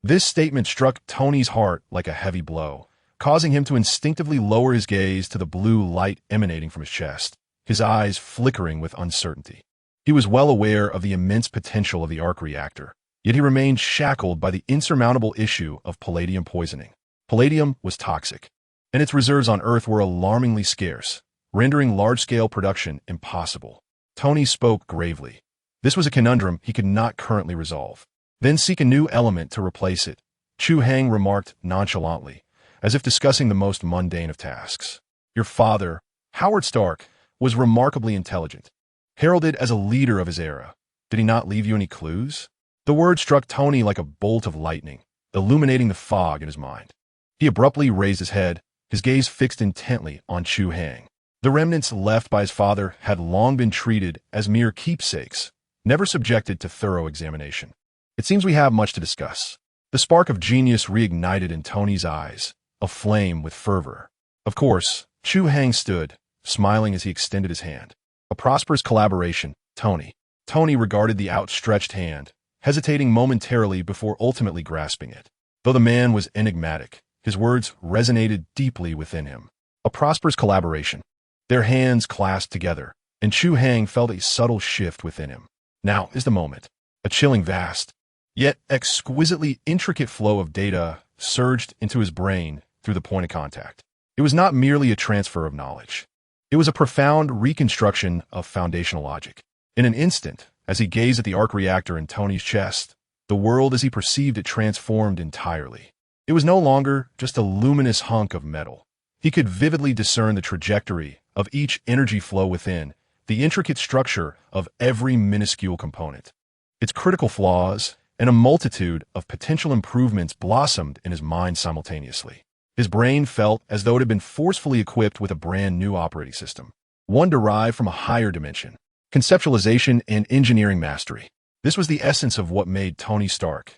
Speaker 1: This statement struck Tony's heart like a heavy blow, causing him to instinctively lower his gaze to the blue light emanating from his chest, his eyes flickering with uncertainty. He was well aware of the immense potential of the arc reactor, yet he remained shackled by the insurmountable issue of palladium poisoning. Palladium was toxic, and its reserves on Earth were alarmingly scarce, rendering large-scale production impossible. Tony spoke gravely. This was a conundrum he could not currently resolve. Then seek a new element to replace it, Chu Hai remarked nonchalantly, as if discussing the most mundane of tasks. Your father, Howard Stark, was remarkably intelligent, heralded as a leader of his era. Did he not leave you any clues? The word struck Tony like a bolt of lightning, illuminating the fog in his mind. He abruptly raised his head, his gaze fixed intently on Chu Hai. The remnants left by his father had long been treated as mere keepsakes, never subjected to thorough examination. It seems we have much to discuss. The spark of genius reignited in Tony's eyes, aflame with fervor. Of course, Chu Hai stood, smiling as he extended his hand. A prosperous collaboration, Tony. Tony regarded the outstretched hand, hesitating momentarily before ultimately grasping it. Though the man was enigmatic, his words resonated deeply within him. A prosperous collaboration. Their hands clasped together, and Chu Hai felt a subtle shift within him. Now is the moment. A chilling vast, yet exquisitely intricate flow of data surged into his brain through the point of contact. It was not merely a transfer of knowledge. It was a profound reconstruction of foundational logic. In an instant, as he gazed at the arc reactor in Tony's chest, the world as he perceived it transformed entirely. It was no longer just a luminous hunk of metal. He could vividly discern the trajectory of each energy flow within, the intricate structure of every minuscule component. Its critical flaws and a multitude of potential improvements blossomed in his mind simultaneously. His brain felt as though it had been forcefully equipped with a brand new operating system, one derived from a higher dimension. Conceptualization and engineering mastery. This was the essence of what made Tony Stark,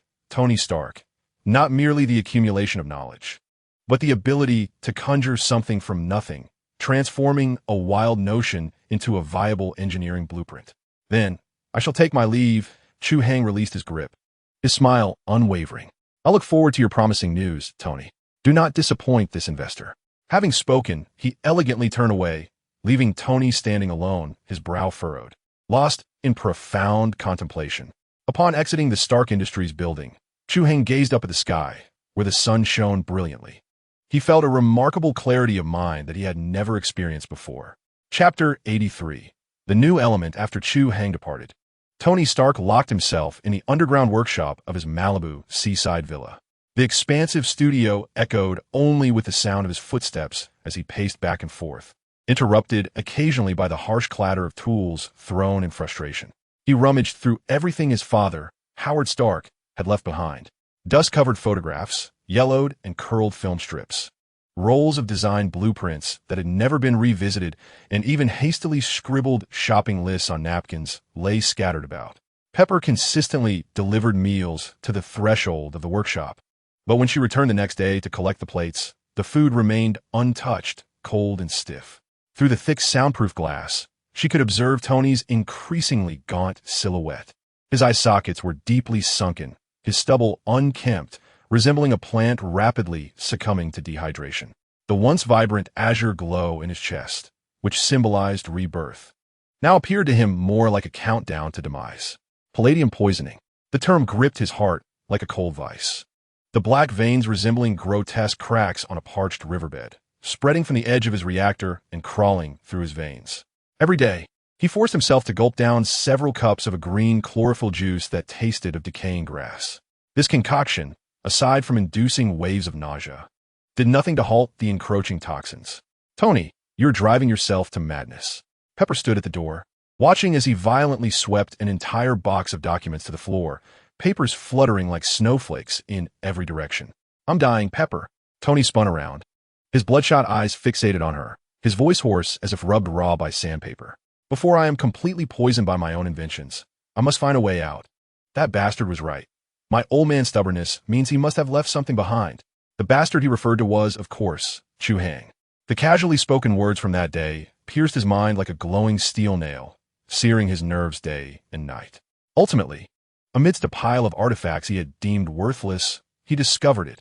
Speaker 1: not merely the accumulation of knowledge, but the ability to conjure something from nothing, transforming a wild notion into a viable engineering blueprint. Then, I shall take my leave. Chu Hai released his grip, his smile unwavering. I'll look forward to your promising news, Tony. Do not disappoint this investor. Having spoken, he elegantly turned away, leaving Tony standing alone, his brow furrowed, lost in profound contemplation. Upon exiting the Stark Industries building, Chu Hai gazed up at the sky, where the sun shone brilliantly. He felt a remarkable clarity of mind that he had never experienced before. Chapter 83. The new element after Chu Hai departed. Tony Stark locked himself in the underground workshop of his Malibu seaside villa. The expansive studio echoed only with the sound of his footsteps as he paced back and forth, interrupted occasionally by the harsh clatter of tools thrown in frustration. He rummaged through everything his father, Howard Stark, had left behind. Dust-covered photographs, yellowed and curled film strips, rolls of design blueprints that had never been revisited, and even hastily scribbled shopping lists on napkins lay scattered about. Pepper consistently delivered meals to the threshold of the workshop, but when she returned the next day to collect the plates, the food remained untouched, cold and stiff. Through the thick soundproof glass, she could observe Tony's increasingly gaunt silhouette. His eye sockets were deeply sunken, his stubble unkempt, resembling a plant rapidly succumbing to dehydration. The once vibrant azure glow in his chest, which symbolized rebirth, now appeared to him more like a countdown to demise. Palladium poisoning. The term gripped his heart like a cold vice. The black veins resembling grotesque cracks on a parched riverbed, spreading from the edge of his reactor and crawling through his veins. Every day, he forced himself to gulp down several cups of a green chlorophyll juice that tasted of decaying grass. This concoction, aside from inducing waves of nausea, did nothing to halt the encroaching toxins. Tony, you're driving yourself to madness. Pepper stood at the door, watching as he violently swept an entire box of documents to the floor, papers fluttering like snowflakes in every direction. I'm dying, Pepper. Tony spun around, his bloodshot eyes fixated on her, his voice hoarse as if rubbed raw by sandpaper. Before I am completely poisoned by my own inventions, I must find a way out. That bastard was right. My old man's stubbornness means he must have left something behind. The bastard he referred to was, of course, Chu Hai. The casually spoken words from that day pierced his mind like a glowing steel nail, searing his nerves day and night. Ultimately, amidst a pile of artifacts he had deemed worthless, he discovered it,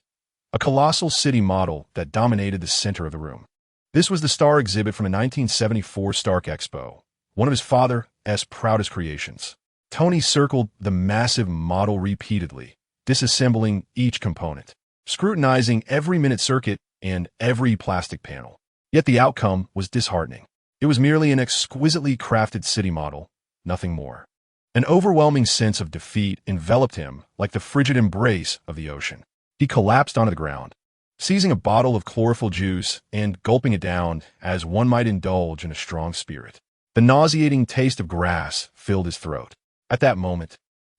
Speaker 1: a colossal city model that dominated the center of the room. This was the star exhibit from the 1974 Stark Expo, one of his father's proudest creations. Tony circled the massive model repeatedly, disassembling each component, scrutinizing every minute circuit and every plastic panel. Yet the outcome was disheartening. It was merely an exquisitely crafted city model, nothing more. An overwhelming sense of defeat enveloped him like the frigid embrace of the ocean. He collapsed onto the ground, seizing a bottle of chlorophyll juice and gulping it down as one might indulge in a strong spirit. The nauseating taste of grass filled his throat. At that moment,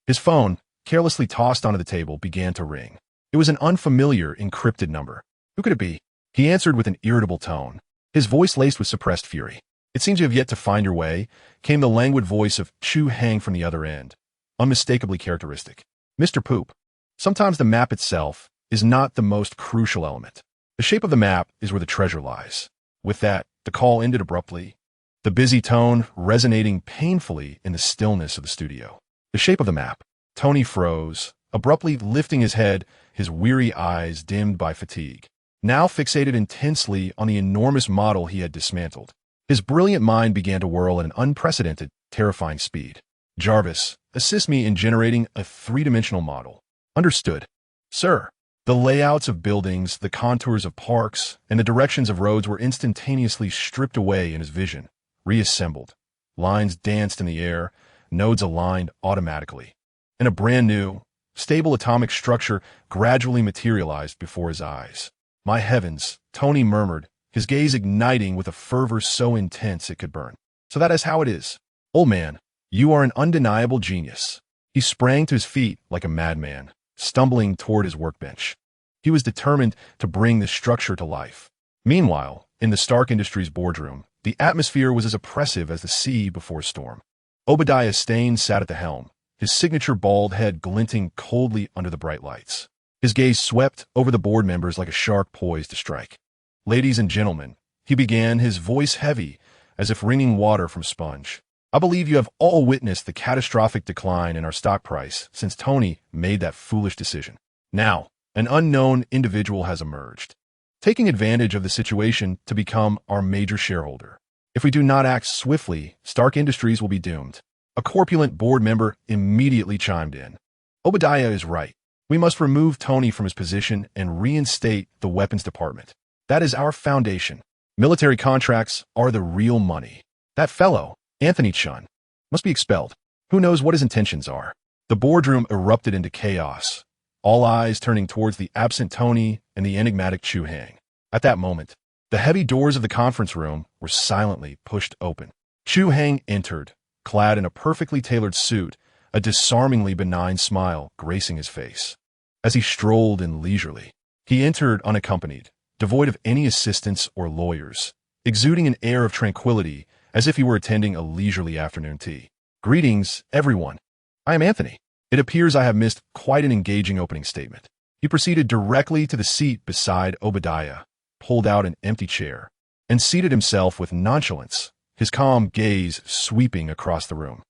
Speaker 1: his phone, carelessly tossed onto the table, began to ring. It was an unfamiliar, encrypted number. Who could it be? He answered with an irritable tone, his voice laced with suppressed fury. It seems you have yet to find your way, came the languid voice of Chu Hai from the other end, unmistakably characteristic. Mr. Poop, sometimes the map itself is not the most crucial element. The shape of the map is where the treasure lies. With that, the call ended abruptly, the busy tone resonating painfully in the stillness of the studio. The shape of the map. Tony froze, abruptly lifting his head, his weary eyes dimmed by fatigue, now fixated intensely on the enormous model he had dismantled. His brilliant mind began to whirl at an unprecedented, terrifying speed. Jarvis, assist me in generating a three-dimensional model. Understood. Sir. The layouts of buildings, the contours of parks, and the directions of roads were instantaneously stripped away in his vision, reassembled. Lines danced in the air, nodes aligned automatically. And a brand new, stable atomic structure gradually materialized before his eyes. My heavens, Tony murmured, his gaze igniting with a fervor so intense it could burn. So that is how it is. Old man, you are an undeniable genius. He sprang to his feet like a madman, stumbling toward his workbench. He was determined to bring this structure to life. Meanwhile, in the Stark Industries boardroom, the atmosphere was as oppressive as the sea before a storm. Obadiah Stane sat at the helm, his signature bald head glinting coldly under the bright lights. His gaze swept over the board members like a shark poised to strike. Ladies and gentlemen, he began, his voice heavy, as if wringing water from sponge. I believe you have all witnessed the catastrophic decline in our stock price since Tony made that foolish decision. Now, an unknown individual has emerged, taking advantage of the situation to become our major shareholder. If we do not act swiftly, Stark Industries will be doomed. A corpulent board member immediately chimed in. Obadiah is right. We must remove Tony from his position and reinstate the weapons department. That is our foundation. Military contracts are the real money. That fellow, Anthony Chun, must be expelled. Who knows what his intentions are? The boardroom erupted into chaos, all eyes turning towards the absent Tony and the enigmatic Chu Hai. At that moment, the heavy doors of the conference room were silently pushed open. Chu Hai entered, clad in a perfectly tailored suit, a disarmingly benign smile gracing his face. As he strolled in leisurely, he entered unaccompanied, devoid of any assistants or lawyers, exuding an air of tranquility as if he were attending a leisurely afternoon tea. Greetings, everyone. I am Anthony. It appears I have missed quite an engaging opening statement. He proceeded directly to the seat beside Obadiah, pulled out an empty chair, and seated himself with nonchalance, his calm gaze sweeping across the room.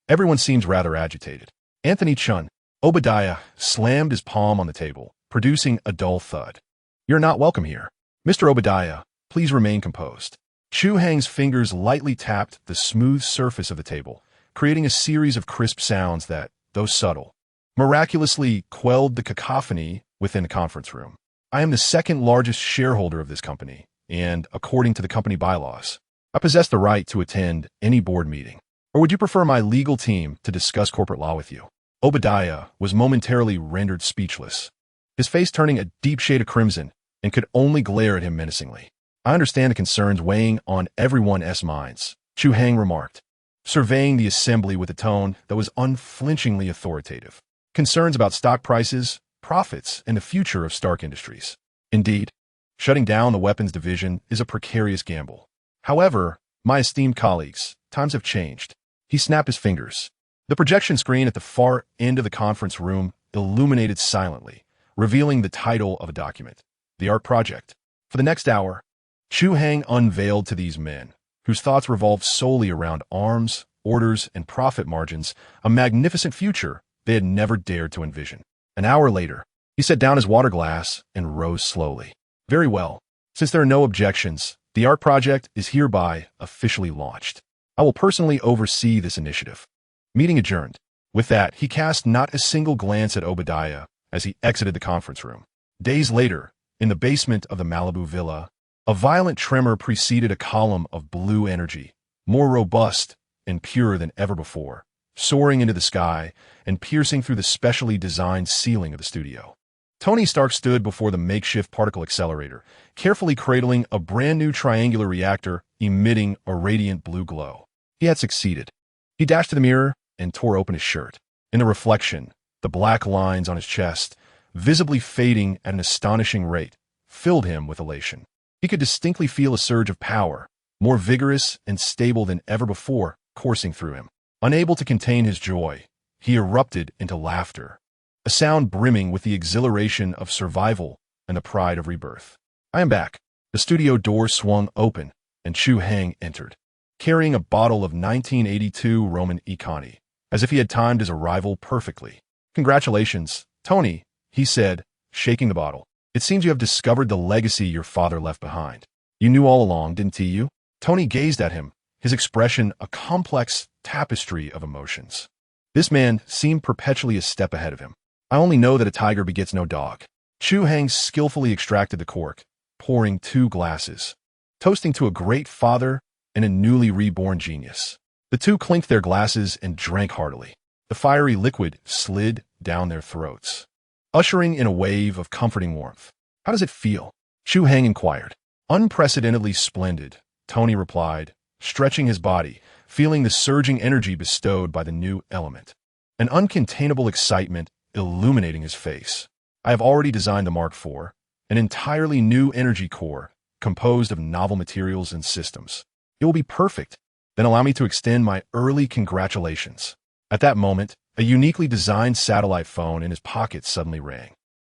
Speaker 1: Everyone seems rather agitated. Anthony Chun. Obadiah slammed his palm on the table, producing a dull thud. You're not welcome here. Mr. Obadiah, please remain composed. Chu Hai's fingers lightly tapped the smooth surface of the table, creating a series of crisp sounds that, though subtle, miraculously quelled the cacophony within the conference room. I am the second largest shareholder of this company, and, according to the company bylaws, I possess the right to attend any board meeting. Or would you prefer my legal team to discuss corporate law with you? Obadiah was momentarily rendered speechless, his face turning a deep shade of crimson, and could only glare at him menacingly. I understand the concerns weighing on everyone's minds, Chu Hai remarked, surveying the assembly with a tone that was unflinchingly authoritative. Concerns about stock prices, profits, and the future of Stark Industries. Indeed, shutting down the weapons division is a precarious gamble. However, my esteemed colleagues, times have changed. He snapped his fingers. The projection screen at the far end of the conference room illuminated silently, revealing the title of a document, The Art Project. For the next hour, Chu Hai unveiled to these men, whose thoughts revolved solely around arms, orders, and profit margins, a magnificent future they had never dared to envision. An hour later, He set down his water glass and rose slowly. Very well. Since there are no objections, the art project is hereby officially launched. I will personally oversee this initiative. Meeting adjourned. With that, he cast not a single glance at Obadiah as he exited the conference room. Days later, in the basement of the Malibu villa, a violent tremor preceded a column of blue energy, more robust and pure than ever before, soaring into the sky and piercing through the specially designed ceiling of the studio. Tony Stark stood before the makeshift particle accelerator, carefully cradling a brand-new triangular reactor emitting a radiant blue glow. He had succeeded. He dashed to the mirror and tore open his shirt. In the reflection, the black lines on his chest, visibly fading at an astonishing rate, filled him with elation. He could distinctly feel a surge of power, more vigorous and stable than ever before, coursing through him. Unable to contain his joy, he erupted into laughter, a sound brimming with the exhilaration of survival and the pride of rebirth. I am back. The studio door swung open, and Chu Hai entered, carrying a bottle of 1982 Roman Iconi, as if he had timed his arrival perfectly. Congratulations, Tony, he said, shaking the bottle. It seems you have discovered the legacy your father left behind. You knew all along, didn't you? Tony gazed at him, his expression a complex tapestry of emotions. This man seemed perpetually a step ahead of him. I only know that a tiger begets no dog. Chu Hai skillfully extracted the cork, pouring 2 glasses, toasting to a great father and a newly reborn genius. The two clinked their glasses and drank heartily. The fiery liquid slid down their throats, ushering in a wave of comforting warmth. How does it feel? Chu Hai inquired. Unprecedentedly splendid, Tony replied, stretching his body, feeling the surging energy bestowed by the new element. An uncontainable excitement illuminating his face. I have already designed the Mark IV, an entirely new energy core composed of novel materials and systems. It will be perfect. Then allow me to extend my early congratulations. At that moment, a uniquely designed satellite phone in his pocket suddenly rang.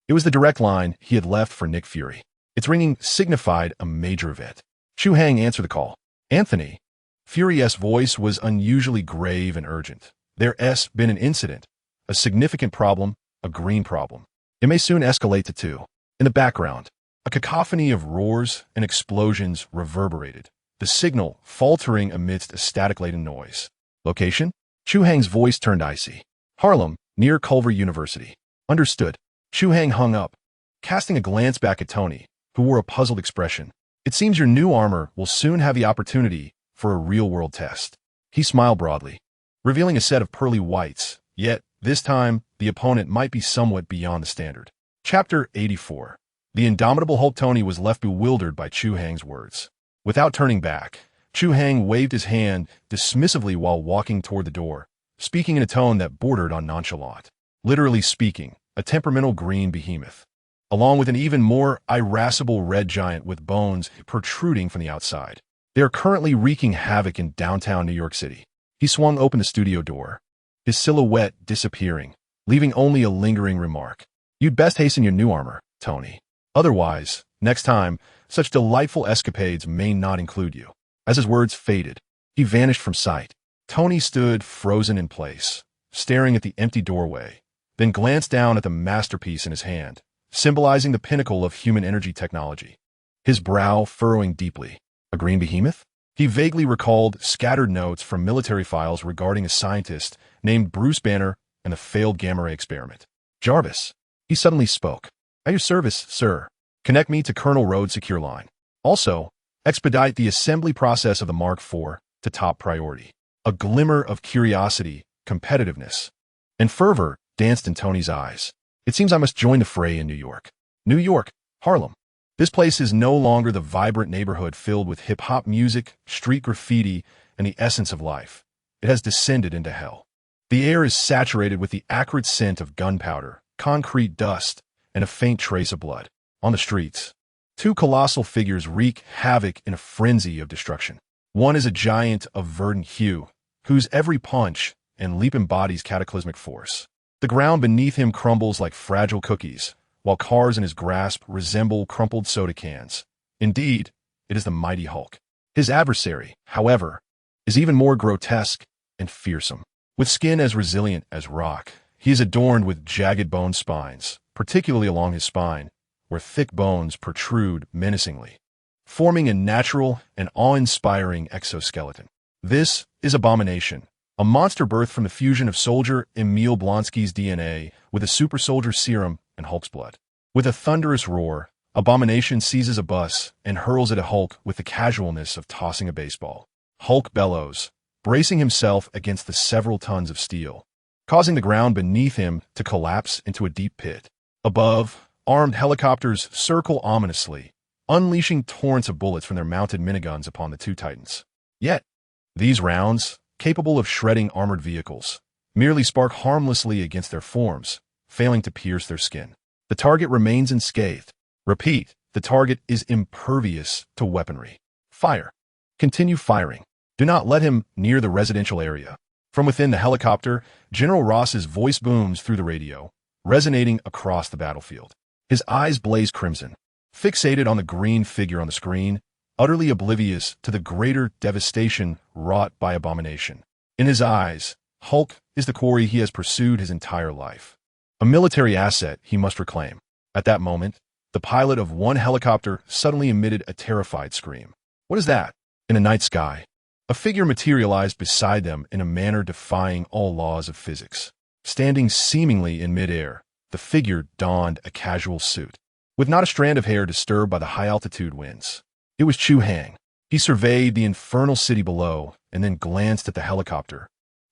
Speaker 1: It was the direct line he had left for Nick Fury. Its ringing signified a major event. Chu Hai answered the call. Anthony. Fury's voice was unusually grave and urgent. There's been an incident. A significant problem, a green problem. It may soon escalate to 2. In the background, a cacophony of roars and explosions reverberated, the signal faltering amidst a static-laden noise. Location? Chu Hai's voice turned icy. Harlem, near Culver University. Understood. Chu Hai hung up, casting a glance back at Tony, who wore a puzzled expression. It seems your new armor will soon have the opportunity for a real-world test. He smiled broadly, revealing a set of pearly whites, yet, this time, the opponent might be somewhat beyond the standard. Chapter 84. The indomitable Hulk. Tony was left bewildered by Chu Hai's words. Without turning back, Chu Hai waved his hand dismissively while walking toward the door, speaking in a tone that bordered on nonchalant. Literally speaking, a temperamental green behemoth, along with an even more irascible red giant with bones protruding from the outside. They are currently wreaking havoc in downtown New York City. He swung open the studio door, his silhouette disappearing, leaving only a lingering remark. You'd best hasten your new armor, Tony. Otherwise, next time, such delightful escapades may not include you. As his words faded, he vanished from sight. Tony stood frozen in place, staring at the empty doorway, then glanced down at the masterpiece in his hand, symbolizing the pinnacle of human energy technology. His brow furrowing deeply. A green behemoth? He vaguely recalled scattered notes from military files regarding a scientist named Bruce Banner and the failed gamma ray experiment. Jarvis. He suddenly spoke. At your service, sir. Connect me to Colonel Rhodes' secure line. Also, expedite the assembly process of the Mark IV to top priority. A glimmer of curiosity, competitiveness, and fervor danced in Tony's eyes. It seems I must join the fray in New York. New York, Harlem. This place is no longer the vibrant neighborhood filled with hip-hop music, street graffiti, and the essence of life. It has descended into hell. The air is saturated with the acrid scent of gunpowder, concrete dust, and a faint trace of blood. On the streets, 2 colossal figures wreak havoc in a frenzy of destruction. One is a giant of verdant hue, whose every punch and leap embodies cataclysmic force. The ground beneath him crumbles like fragile cookies, while cars in his grasp resemble crumpled soda cans. Indeed, it is the mighty Hulk. His adversary, however, is even more grotesque and fearsome. With skin as resilient as rock, he is adorned with jagged bone spines, particularly along his spine, where thick bones protrude menacingly, forming a natural and awe-inspiring exoskeleton. This is Abomination, a monster birthed from the fusion of soldier Emil Blonsky's DNA with a super soldier serum and Hulk's blood. With a thunderous roar, Abomination seizes a bus and hurls it at Hulk with the casualness of tossing a baseball. Hulk bellows, bracing himself against the several tons of steel, causing the ground beneath him to collapse into a deep pit. Above, armed helicopters circle ominously, unleashing torrents of bullets from their mounted miniguns upon the two Titans. Yet, these rounds, capable of shredding armored vehicles, merely spark harmlessly against their forms, failing to pierce their skin. The target remains unscathed. Repeat, the target is impervious to weaponry. Fire. Continue firing. Do not let him near the residential area. From within the helicopter, General Ross's voice booms through the radio, resonating across the battlefield. His eyes blaze crimson, fixated on the green figure on the screen, utterly oblivious to the greater devastation wrought by Abomination. In his eyes, Hulk is the quarry he has pursued his entire life. A military asset he must reclaim. At that moment, the pilot of one helicopter suddenly emitted a terrified scream. What is that? In the night sky, a figure materialized beside them in a manner defying all laws of physics. Standing seemingly in midair, the figure donned a casual suit, with not a strand of hair disturbed by the high-altitude winds. It was Chu Hai. He surveyed the infernal city below and then glanced at the helicopter,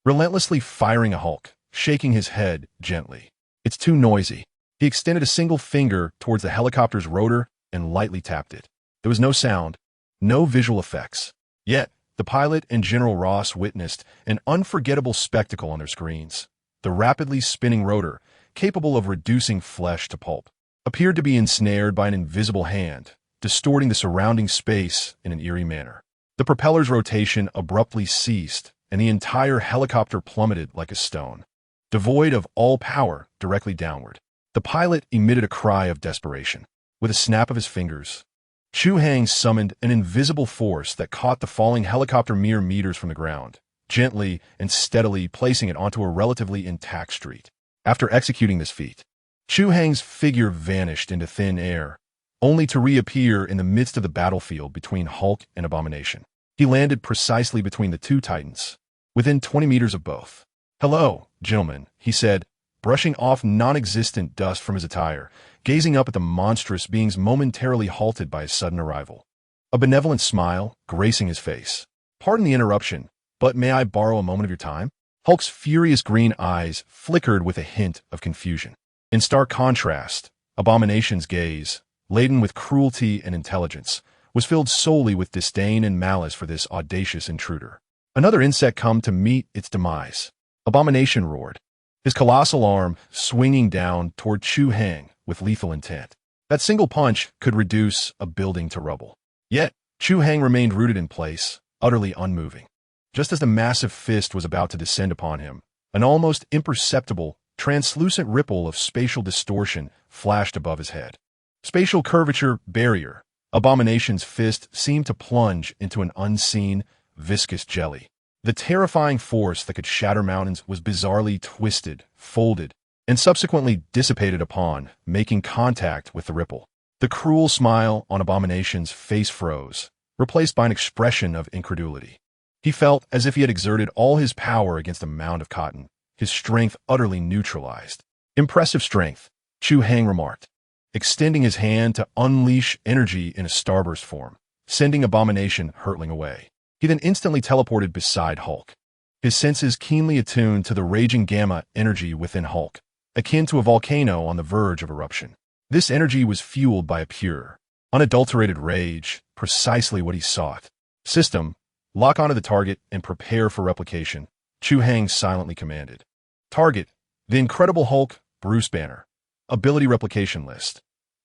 Speaker 1: relentlessly firing a Hulk, shaking his head gently. It's too noisy. He extended a single finger towards the helicopter's rotor and lightly tapped it. There was no sound, no visual effects. Yet, the pilot and General Ross witnessed an unforgettable spectacle on their screens. The rapidly spinning rotor, capable of reducing flesh to pulp, appeared to be ensnared by an invisible hand, distorting the surrounding space in an eerie manner. The propeller's rotation abruptly ceased, and the entire helicopter plummeted like a stone, devoid of all power, directly downward. The pilot emitted a cry of desperation. With a snap of his fingers, Chu Hai summoned an invisible force that caught the falling helicopter mere meters from the ground, gently and steadily placing it onto a relatively intact street. After executing this feat, Chu Hai's figure vanished into thin air, only to reappear in the midst of the battlefield between Hulk and Abomination. He landed precisely between the two Titans, within 20 meters of both. "Hello, gentlemen," he said, brushing off non-existent dust from his attire, gazing up at the monstrous beings momentarily halted by his sudden arrival. A benevolent smile gracing his face. "Pardon the interruption, but may I borrow a moment of your time?" Hulk's furious green eyes flickered with a hint of confusion. In stark contrast, Abomination's gaze, laden with cruelty and intelligence, was filled solely with disdain and malice for this audacious intruder. Another insect come to meet its demise. Abomination roared, his colossal arm swinging down toward Chu Hai with lethal intent. That single punch could reduce a building to rubble. Yet, Chu Hai remained rooted in place, utterly unmoving. Just as the massive fist was about to descend upon him, an almost imperceptible, translucent ripple of spatial distortion flashed above his head. Spatial curvature barrier. Abomination's fist seemed to plunge into an unseen, viscous jelly. The terrifying force that could shatter mountains was bizarrely twisted, folded, and subsequently dissipated upon, making contact with the ripple. The cruel smile on Abomination's face froze, replaced by an expression of incredulity. He felt as if he had exerted all his power against a mound of cotton, his strength utterly neutralized. "Impressive strength," Chu Hai remarked, extending his hand to unleash energy in a starburst form, sending Abomination hurtling away. He then instantly teleported beside Hulk, his senses keenly attuned to the raging gamma energy within Hulk, akin to a volcano on the verge of eruption. This energy was fueled by a pure, unadulterated rage, precisely what he sought. "System, lock onto the target and prepare for replication," Chu Hai silently commanded. "Target, the Incredible Hulk, Bruce Banner. Ability replication list.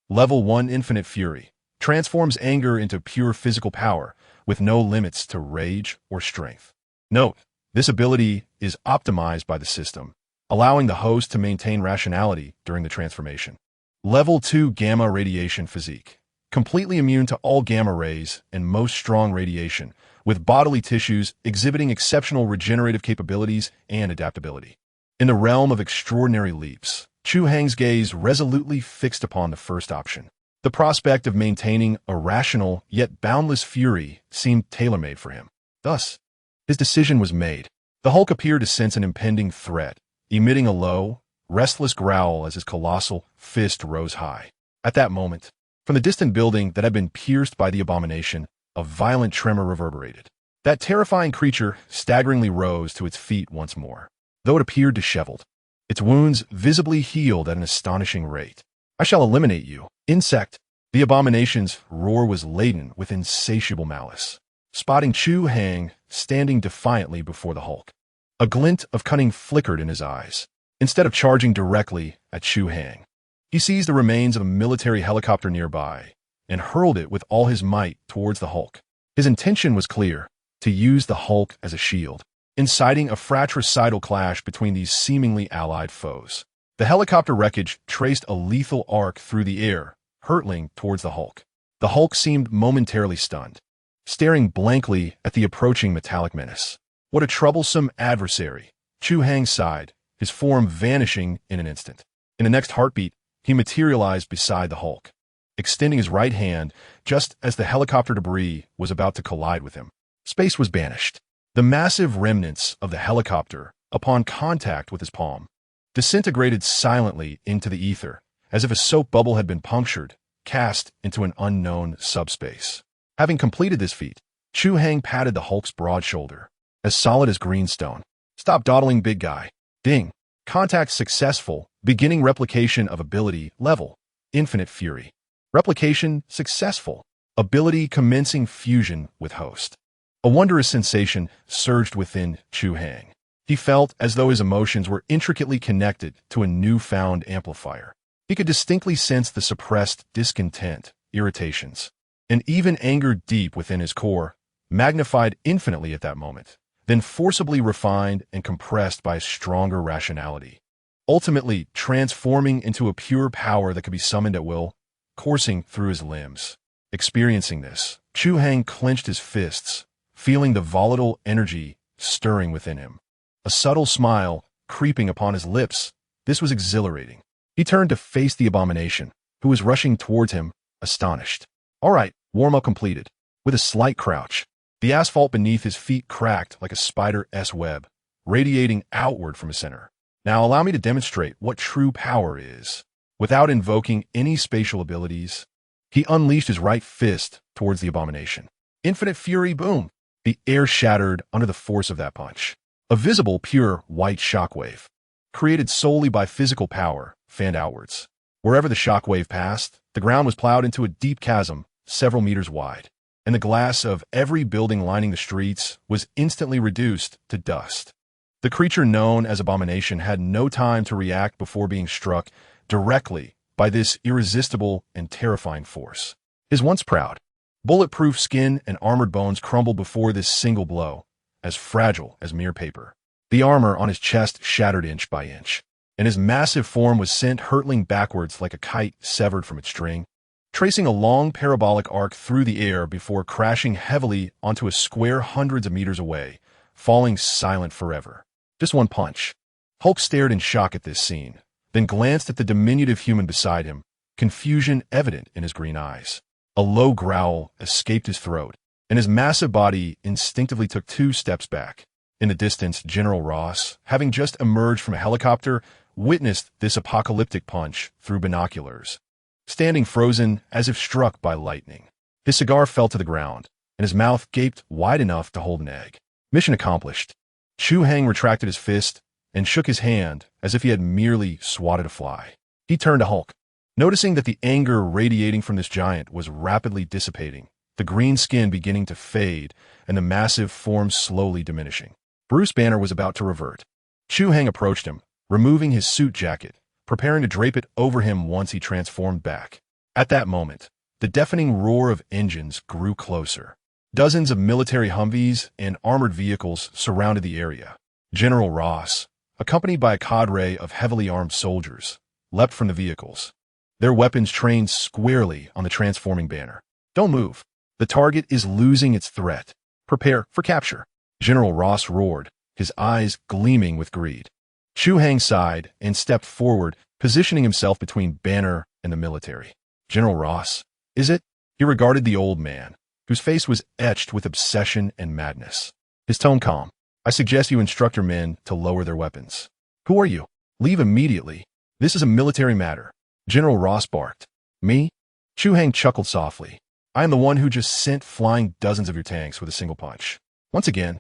Speaker 1: Level 1 Infinite Fury. Transforms anger into pure physical power, with no limits to rage or strength. Note, this ability is optimized by the system, allowing the host to maintain rationality during the transformation. Level 2 Gamma Radiation Physique. Completely immune to all gamma rays and most strong radiation, with bodily tissues exhibiting exceptional regenerative capabilities and adaptability. In the realm of extraordinary leaps, Chu Hang's gaze resolutely fixed upon the first option. The prospect of maintaining a rational yet boundless fury seemed tailor-made for him. Thus, his decision was made. The Hulk appeared to sense an impending threat, emitting a low, restless growl as his colossal fist rose high. At that moment, from the distant building that had been pierced by the abomination, a violent tremor reverberated. That terrifying creature staggeringly rose to its feet once more, though it appeared disheveled. Its wounds visibly healed at an astonishing rate. "I shall eliminate you, insect!" The abomination's roar was laden with insatiable malice. Spotting Chu Hai standing defiantly before the Hulk, a glint of cunning flickered in his eyes. Instead of charging directly at Chu Hai, he seized the remains of a military helicopter nearby and hurled it with all his might towards the Hulk. His intention was clear: to use the Hulk as a shield, inciting a fratricidal clash between these seemingly allied foes. The helicopter wreckage traced a lethal arc through the air, hurtling towards the Hulk. The Hulk seemed momentarily stunned, staring blankly at the approaching metallic menace. What a troublesome adversary! Chu Hai sighed, his form vanishing in an instant. In the next heartbeat, he materialized beside the Hulk, extending his right hand just as the helicopter debris was about to collide with him. Space was banished. The massive remnants of the helicopter, upon contact with his palm, disintegrated silently into the ether, as if a soap bubble had been punctured, cast into an unknown subspace. Having completed this feat, Chu Hai patted the Hulk's broad shoulder, as solid as greenstone. "Stop dawdling, big guy." Ding. Contact successful. Beginning replication of ability level. Infinite Fury. Replication successful. Ability commencing fusion with host. A wondrous sensation surged within Chu Hai. He felt as though his emotions were intricately connected to a newfound amplifier. He could distinctly sense the suppressed discontent, irritations, and even anger deep within his core, magnified infinitely at that moment, then forcibly refined and compressed by a stronger rationality, ultimately transforming into a pure power that could be summoned at will, coursing through his limbs. Experiencing this, Chu Hai clenched his fists, feeling the volatile energy stirring within him. A subtle smile creeping upon his lips. This was exhilarating. He turned to face the abomination, who was rushing towards him, astonished. "All right, warm-up completed." With a slight crouch, the asphalt beneath his feet cracked like a spider's web, radiating outward from his center. "Now allow me to demonstrate what true power is." Without invoking any spatial abilities, he unleashed his right fist towards the abomination. Infinite Fury, boom! The air shattered under the force of that punch. A visible, pure, white shockwave, created solely by physical power, fanned outwards. Wherever the shockwave passed, the ground was plowed into a deep chasm several meters wide, and the glass of every building lining the streets was instantly reduced to dust. The creature known as Abomination had no time to react before being struck directly by this irresistible and terrifying force. His once proud, bulletproof skin and armored bones crumbled before this single blow, as fragile as mere paper. The armor on his chest shattered inch by inch, and his massive form was sent hurtling backwards like a kite severed from its string, tracing a long parabolic arc through the air before crashing heavily onto a square hundreds of meters away, falling silent forever. Just one punch. Hulk stared in shock at this scene, then glanced at the diminutive human beside him, confusion evident in his green eyes. A low growl escaped his throat, and his massive body instinctively took 2 steps back. In the distance, General Ross, having just emerged from a helicopter, witnessed this apocalyptic punch through binoculars, standing frozen as if struck by lightning. His cigar fell to the ground, and his mouth gaped wide enough to hold an egg. Mission accomplished. Chu Hai retracted his fist and shook his hand as if he had merely swatted a fly. He turned to Hulk. Noticing that the anger radiating from this giant was rapidly dissipating, the green skin beginning to fade and the massive form slowly diminishing, Bruce Banner was about to revert. Chu Hai approached him, removing his suit jacket, preparing to drape it over him once he transformed back. At that moment, the deafening roar of engines grew closer. Dozens of military Humvees and armored vehicles surrounded the area. General Ross, accompanied by a cadre of heavily armed soldiers, leapt from the vehicles, their weapons trained squarely on the transforming Banner. "Don't move. The target is losing its threat. Prepare for capture." General Ross roared, his eyes gleaming with greed. Chu Hai sighed and stepped forward positioning himself between Banner and the military. General Ross, is it? He regarded the old man, whose face was etched with obsession and madness. His tone calm. I suggest you instruct your men to lower their weapons. Who are you? Leave immediately. This is a military matter. General Ross barked. Me? Chu Hai chuckled softly. I am the one who just sent flying dozens of your tanks with a single punch. Once again,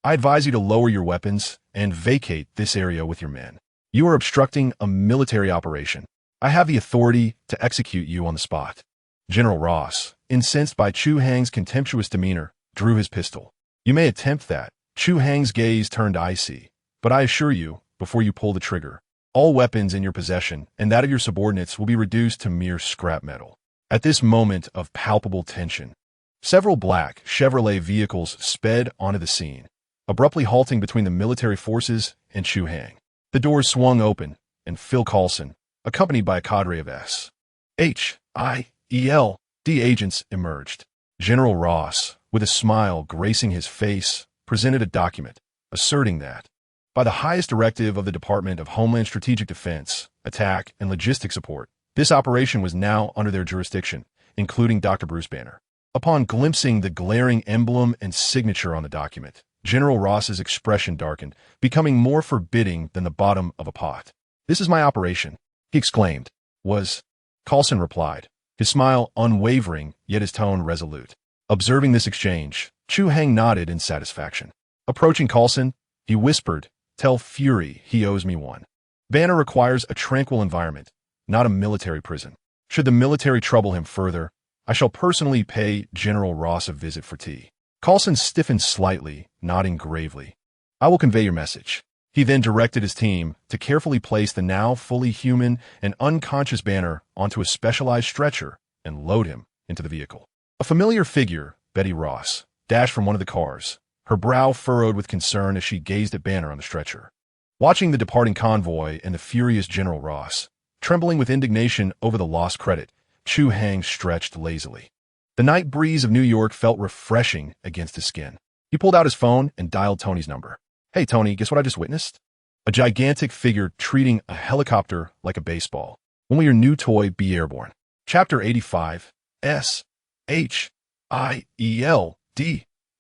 Speaker 1: I advise you to lower your weapons and vacate this area with your men. You are obstructing a military operation. I have the authority to execute you on the spot. General Ross, incensed by Chu Hai's contemptuous demeanor, drew his pistol. You may attempt that. Chu Hai's gaze turned icy, but I assure you, before you pull the trigger, all weapons in your possession and that of your subordinates will be reduced to mere scrap metal. At this moment of palpable tension, several black Chevrolet vehicles sped onto the scene, abruptly halting between the military forces and Chu Hai. The doors swung open, and Phil Coulson, accompanied by a cadre of S.H.I.E.L.D. agents, emerged. General Ross, with a smile gracing his face, presented a document asserting that, by the highest directive of the Department of Homeland Strategic Defense, Attack, and Logistic Support, this operation was now under their jurisdiction, including Dr. Bruce Banner. Upon glimpsing the glaring emblem and signature on the document, General Ross's expression darkened, becoming more forbidding than the bottom of a pot. This is my operation, he exclaimed. Coulson replied, his smile unwavering, yet his tone resolute. Observing this exchange, Chu Hai nodded in satisfaction. Approaching Coulson, he whispered, Tell Fury he owes me one. Banner requires a tranquil environment, not a military prison. Should the military trouble him further, I shall personally pay General Ross a visit for tea. Coulson stiffened slightly, nodding gravely. I will convey your message. He then directed his team to carefully place the now fully human and unconscious Banner onto a specialized stretcher and load him into the vehicle. A familiar figure, Betty Ross, dashed from one of the cars, her brow furrowed with concern as she gazed at Banner on the stretcher. Watching the departing convoy and the furious General Ross, trembling with indignation over the lost credit, Chu Hai stretched lazily. The night breeze of New York felt refreshing against his skin. He pulled out his phone and dialed Tony's number. Hey, Tony, guess what I just witnessed? A gigantic figure treating a helicopter like a baseball. When will your new toy be airborne? Chapter 85, S.H.I.E.L.D.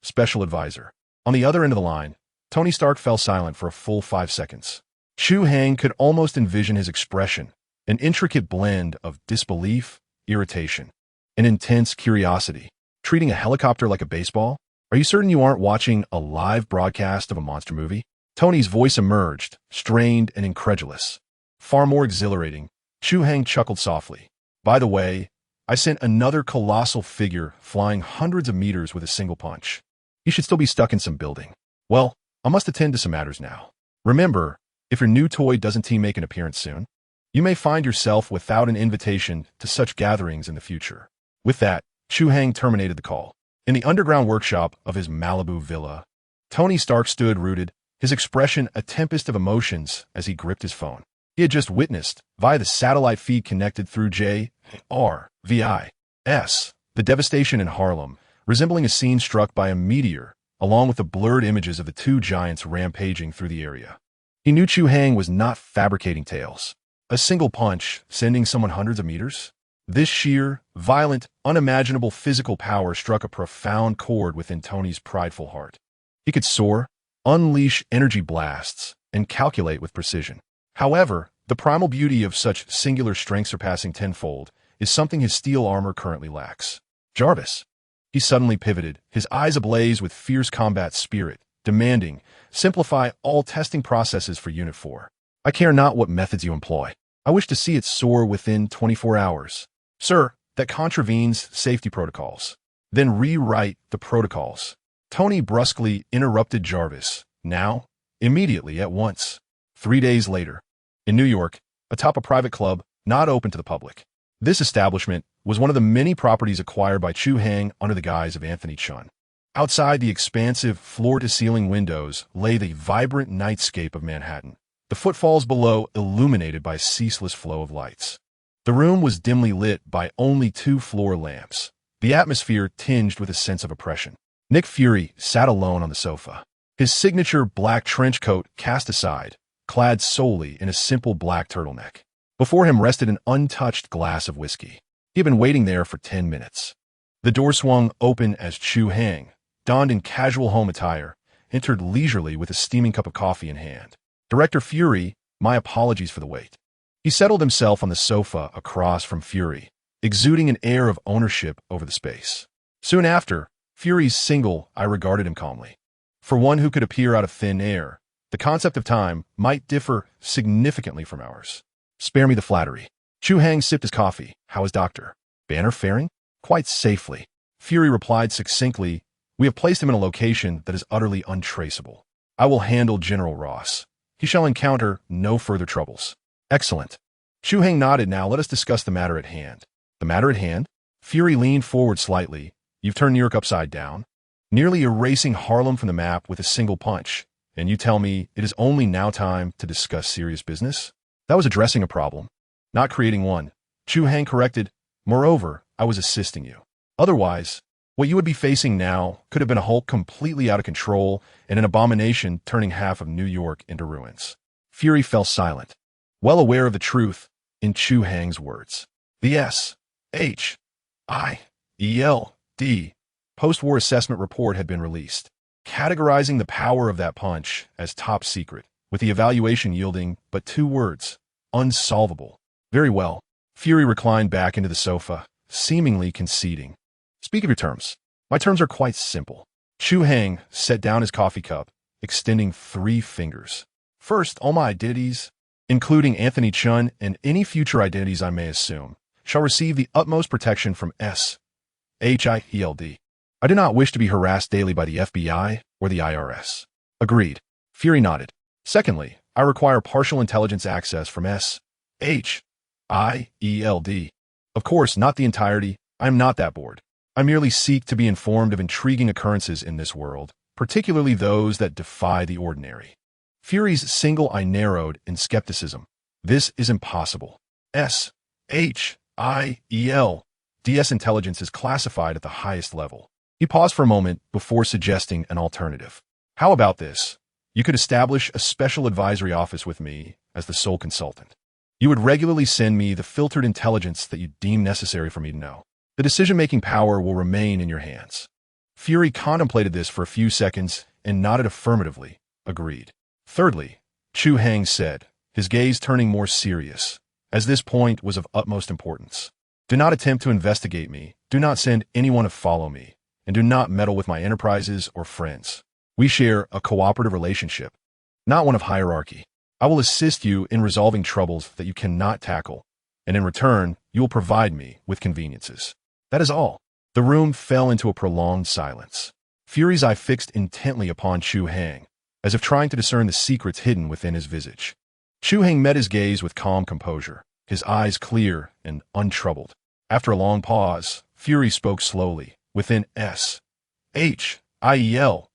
Speaker 1: Special Advisor. On the other end of the line, Tony Stark fell silent for a full 5 seconds. Chu Hai could almost envision his expression, an intricate blend of disbelief, irritation, and intense curiosity. Treating a helicopter like a baseball? Are you certain you aren't watching a live broadcast of a monster movie? Tony's voice emerged, strained and incredulous. Far more exhilarating, Chu Hai chuckled softly. By the way, I sent another colossal figure flying hundreds of meters with a single punch. He should still be stuck in some building. Well, I must attend to some matters now. Remember, if your new toy doesn't make an appearance soon, you may find yourself without an invitation to such gatherings in the future. With that, Chu Hai terminated the call. In the underground workshop of his Malibu villa, Tony Stark stood rooted, his expression a tempest of emotions as he gripped his phone. He had just witnessed, via the satellite feed connected through WWII, the devastation in Harlem, resembling a scene struck by a meteor, along with the blurred images of the two giants rampaging through the area. He knew Chu Hai was not fabricating tales. A single punch, sending someone hundreds of meters? This sheer, violent, unimaginable physical power struck a profound chord within Tony's prideful heart. He could soar, unleash energy blasts, and calculate with precision. However, the primal beauty of such singular strength surpassing tenfold is something his steel armor currently lacks. Jarvis. He suddenly pivoted, his eyes ablaze with fierce combat spirit, demanding, simplify all testing processes for Unit 4. I care not what methods you employ. I wish to see it soar within 24 hours. Sir, that contravenes safety protocols. Then rewrite the protocols. Tony brusquely interrupted Jarvis. Now, immediately, at once. 3 days later, in New York, atop a private club not open to the public. This establishment was one of the many properties acquired by Chu Hai under the guise of Anthony Chun. Outside the expansive floor-to-ceiling windows lay the vibrant nightscape of Manhattan, the footfalls below illuminated by a ceaseless flow of lights. The room was dimly lit by only 2 floor lamps, the atmosphere tinged with a sense of oppression. Nick Fury sat alone on the sofa, his signature black trench coat cast aside, clad solely in a simple black turtleneck. Before him rested an untouched glass of whiskey. He had been waiting there for 10 minutes. The door swung open as Chu Hai, donned in casual home attire, entered leisurely with a steaming cup of coffee in hand. Director Fury, my apologies for the wait. He settled himself on the sofa across from Fury, exuding an air of ownership over the space. Soon after, Fury's single eye regarded him calmly. For one who could appear out of thin air, the concept of time might differ significantly from ours. Spare me the flattery. Chu Hai sipped his coffee. How is Dr. Banner faring? Quite safely. Fury replied succinctly, we have placed him in a location that is utterly untraceable. I will handle General Ross. He shall encounter no further troubles. Excellent. Chu Hai nodded. Now let us discuss the matter at hand. The matter at hand? Fury leaned forward slightly. You've turned New York upside down, nearly erasing Harlem from the map with a single punch, and you tell me it is only now time to discuss serious business? That was addressing a problem, not creating one. Chu Hai corrected. Moreover, I was assisting you. Otherwise, what you would be facing now could have been a Hulk completely out of control and an abomination turning half of New York into ruins. Fury fell silent, well aware of the truth in Chu Hai's words. The SHIELD post-war assessment report had been released, categorizing the power of that punch as top secret, with the evaluation yielding but 2 words: unsolvable. Very well. Fury reclined back into the sofa, seemingly conceding. Speak of your terms. My terms are quite simple. Chu Hai set down his coffee cup, extending 3 fingers. First, all my identities, including Anthony Chun and any future identities I may assume, shall receive the utmost protection from SHIELD. I do not wish to be harassed daily by the FBI or the IRS. Agreed. Fury nodded. Secondly, I require partial intelligence access from SHIELD. Of course, not the entirety. I am not that bored. I merely seek to be informed of intriguing occurrences in this world, particularly those that defy the ordinary. Fury's single eye narrowed in skepticism. This is impossible. SHIELD's intelligence is classified at the highest level. He paused for a moment before suggesting an alternative. How about this? You could establish a special advisory office with me as the sole consultant. You would regularly send me the filtered intelligence that you deem necessary for me to know. The decision-making power will remain in your hands. Fury contemplated this for a few seconds and nodded affirmatively. Agreed. Thirdly, Chu Hai said, his gaze turning more serious, as this point was of utmost importance. Do not attempt to investigate me, do not send anyone to follow me, and do not meddle with my enterprises or friends. We share a cooperative relationship, not one of hierarchy. I will assist you in resolving troubles that you cannot tackle, and in return, you will provide me with conveniences. That is all. The room fell into a prolonged silence. Fury's eye fixed intently upon Chu Hai, as if trying to discern the secrets hidden within his visage. Chu Hai met his gaze with calm composure, his eyes clear and untroubled. After a long pause, Fury spoke slowly, within SHIELD's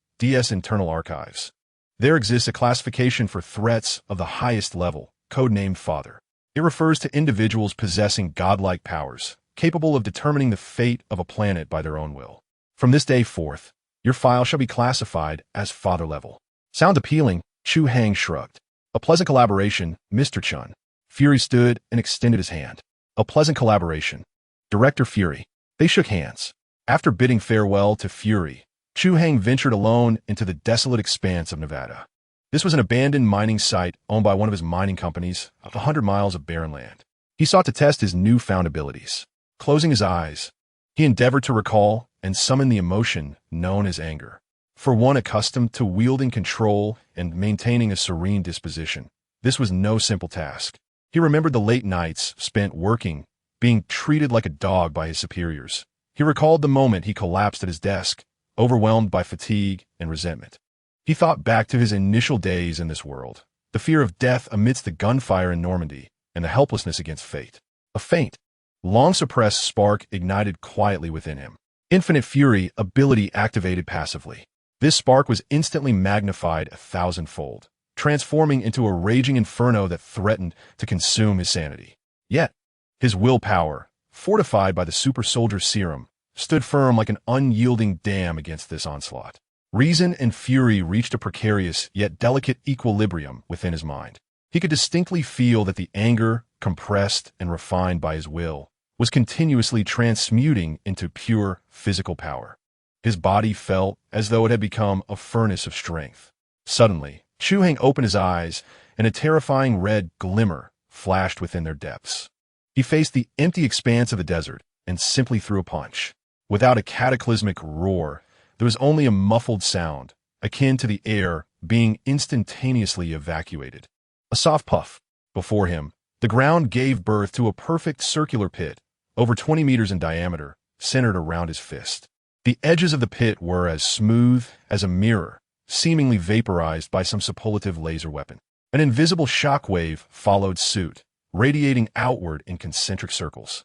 Speaker 1: internal archives. There exists a classification for threats of the highest level, codenamed Father. It refers to individuals possessing godlike powers, capable of determining the fate of a planet by their own will. From this day forth, your file shall be classified as Father level. Sound appealing? Chu Hai shrugged. A pleasant collaboration, Mr. Chun. Fury stood and extended his hand. A pleasant collaboration. Director Fury. They shook hands. After bidding farewell to Fury, Chu Hai ventured alone into the desolate expanse of Nevada. This was an abandoned mining site owned by one of his mining companies, 100 miles of barren land. He sought to test his newfound abilities. Closing his eyes, he endeavored to recall and summon the emotion known as anger. For one accustomed to wielding control and maintaining a serene disposition, this was no simple task. He remembered the late nights spent working, being treated like a dog by his superiors. He recalled the moment he collapsed at his desk, overwhelmed by fatigue and resentment. He thought back to his initial days in this world, the fear of death amidst the gunfire in Normandy, and the helplessness against fate. A faint, long-suppressed spark ignited quietly within him. Infinite Fury ability activated passively. This spark was instantly magnified 1,000-fold, transforming into a raging inferno that threatened to consume his sanity. Yet, his willpower, fortified by the super soldier serum, stood firm like an unyielding dam against this onslaught. Reason and fury reached a precarious yet delicate equilibrium within his mind. He could distinctly feel that the anger, compressed and refined by his will, was continuously transmuting into pure physical power. His body felt as though it had become a furnace of strength. Suddenly, Chu Hai opened his eyes, and a terrifying red glimmer flashed within their depths. He faced the empty expanse of the desert and simply threw a punch. Without a cataclysmic roar, there was only a muffled sound, akin to the air being instantaneously evacuated. A soft puff. Before him, the ground gave birth to a perfect circular pit, over 20 meters in diameter, centered around his fist. The edges of the pit were as smooth as a mirror, seemingly vaporized by some superlative laser weapon. An invisible shockwave followed suit, radiating outward in concentric circles.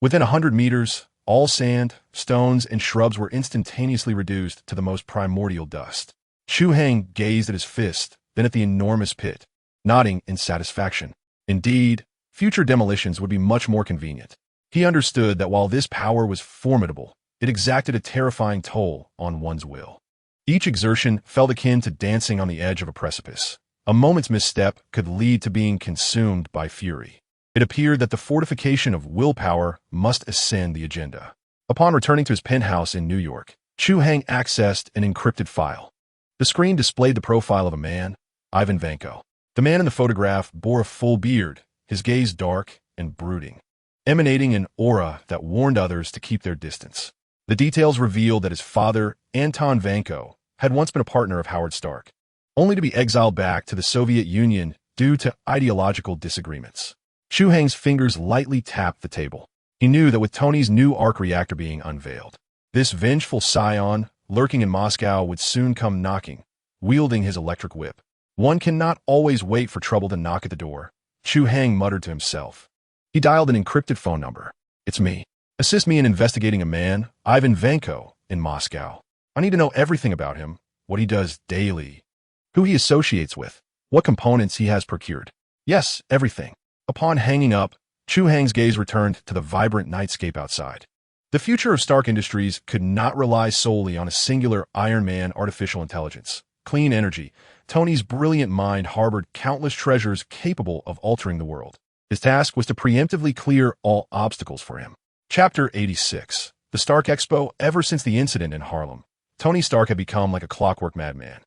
Speaker 1: Within 100 meters, all sand, stones, and shrubs were instantaneously reduced to the most primordial dust. Chu Hai gazed at his fist, then at the enormous pit, nodding in satisfaction. Indeed, future demolitions would be much more convenient. He understood that while this power was formidable, it exacted a terrifying toll on one's will. Each exertion felt akin to dancing on the edge of a precipice. A moment's misstep could lead to being consumed by fury. It appeared that the fortification of willpower must ascend the agenda. Upon returning to his penthouse in New York, Chu Hai accessed an encrypted file. The screen displayed the profile of a man, Ivan Vanko. The man in the photograph bore a full beard, his gaze dark and brooding, emanating an aura that warned others to keep their distance. The details revealed that his father, Anton Vanko, had once been a partner of Howard Stark, only to be exiled back to the Soviet Union due to ideological disagreements. Chu Hai's fingers lightly tapped the table. He knew that with Tony's new arc reactor being unveiled, this vengeful scion, lurking in Moscow, would soon come knocking, wielding his electric whip. One cannot always wait for trouble to knock at the door, Chu Hai muttered to himself. He dialed an encrypted phone number. It's me. Assist me in investigating a man, Ivan Vanko, in Moscow. I need to know everything about him, what he does daily, who he associates with, what components he has procured. Yes, everything. Upon hanging up, Chu Hai's gaze returned to the vibrant nightscape outside. The future of Stark Industries could not rely solely on a singular Iron Man artificial intelligence. Clean energy. Tony's brilliant mind harbored countless treasures capable of altering the world. His task was to preemptively clear all obstacles for him. Chapter 86. The Stark Expo. Ever since the incident in Harlem, Tony Stark had become like a clockwork madman.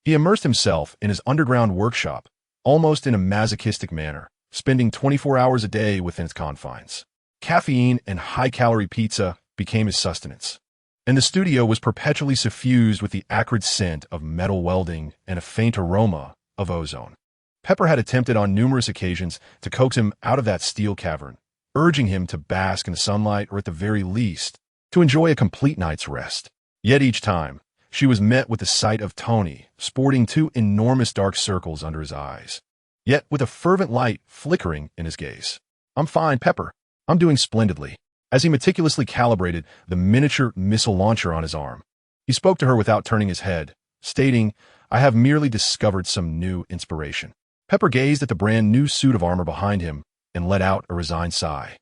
Speaker 1: He immersed himself in his underground workshop, almost in a masochistic manner, spending 24 hours a day within its confines. Caffeine and high-calorie pizza became his sustenance, and the studio was perpetually suffused with the acrid scent of metal welding and a faint aroma of ozone. Pepper had attempted on numerous occasions to coax him out of that steel cavern, urging him to bask in the sunlight or at the very least, to enjoy a complete night's rest. Yet each time, she was met with the sight of Tony sporting two enormous dark circles under his eyes, yet with a fervent light flickering in his gaze. I'm fine, Pepper. I'm doing splendidly. As he meticulously calibrated the miniature missile launcher on his arm, he spoke to her without turning his head, stating, I have merely discovered some new inspiration. Pepper gazed at the brand new suit of armor behind him and let out a resigned sigh.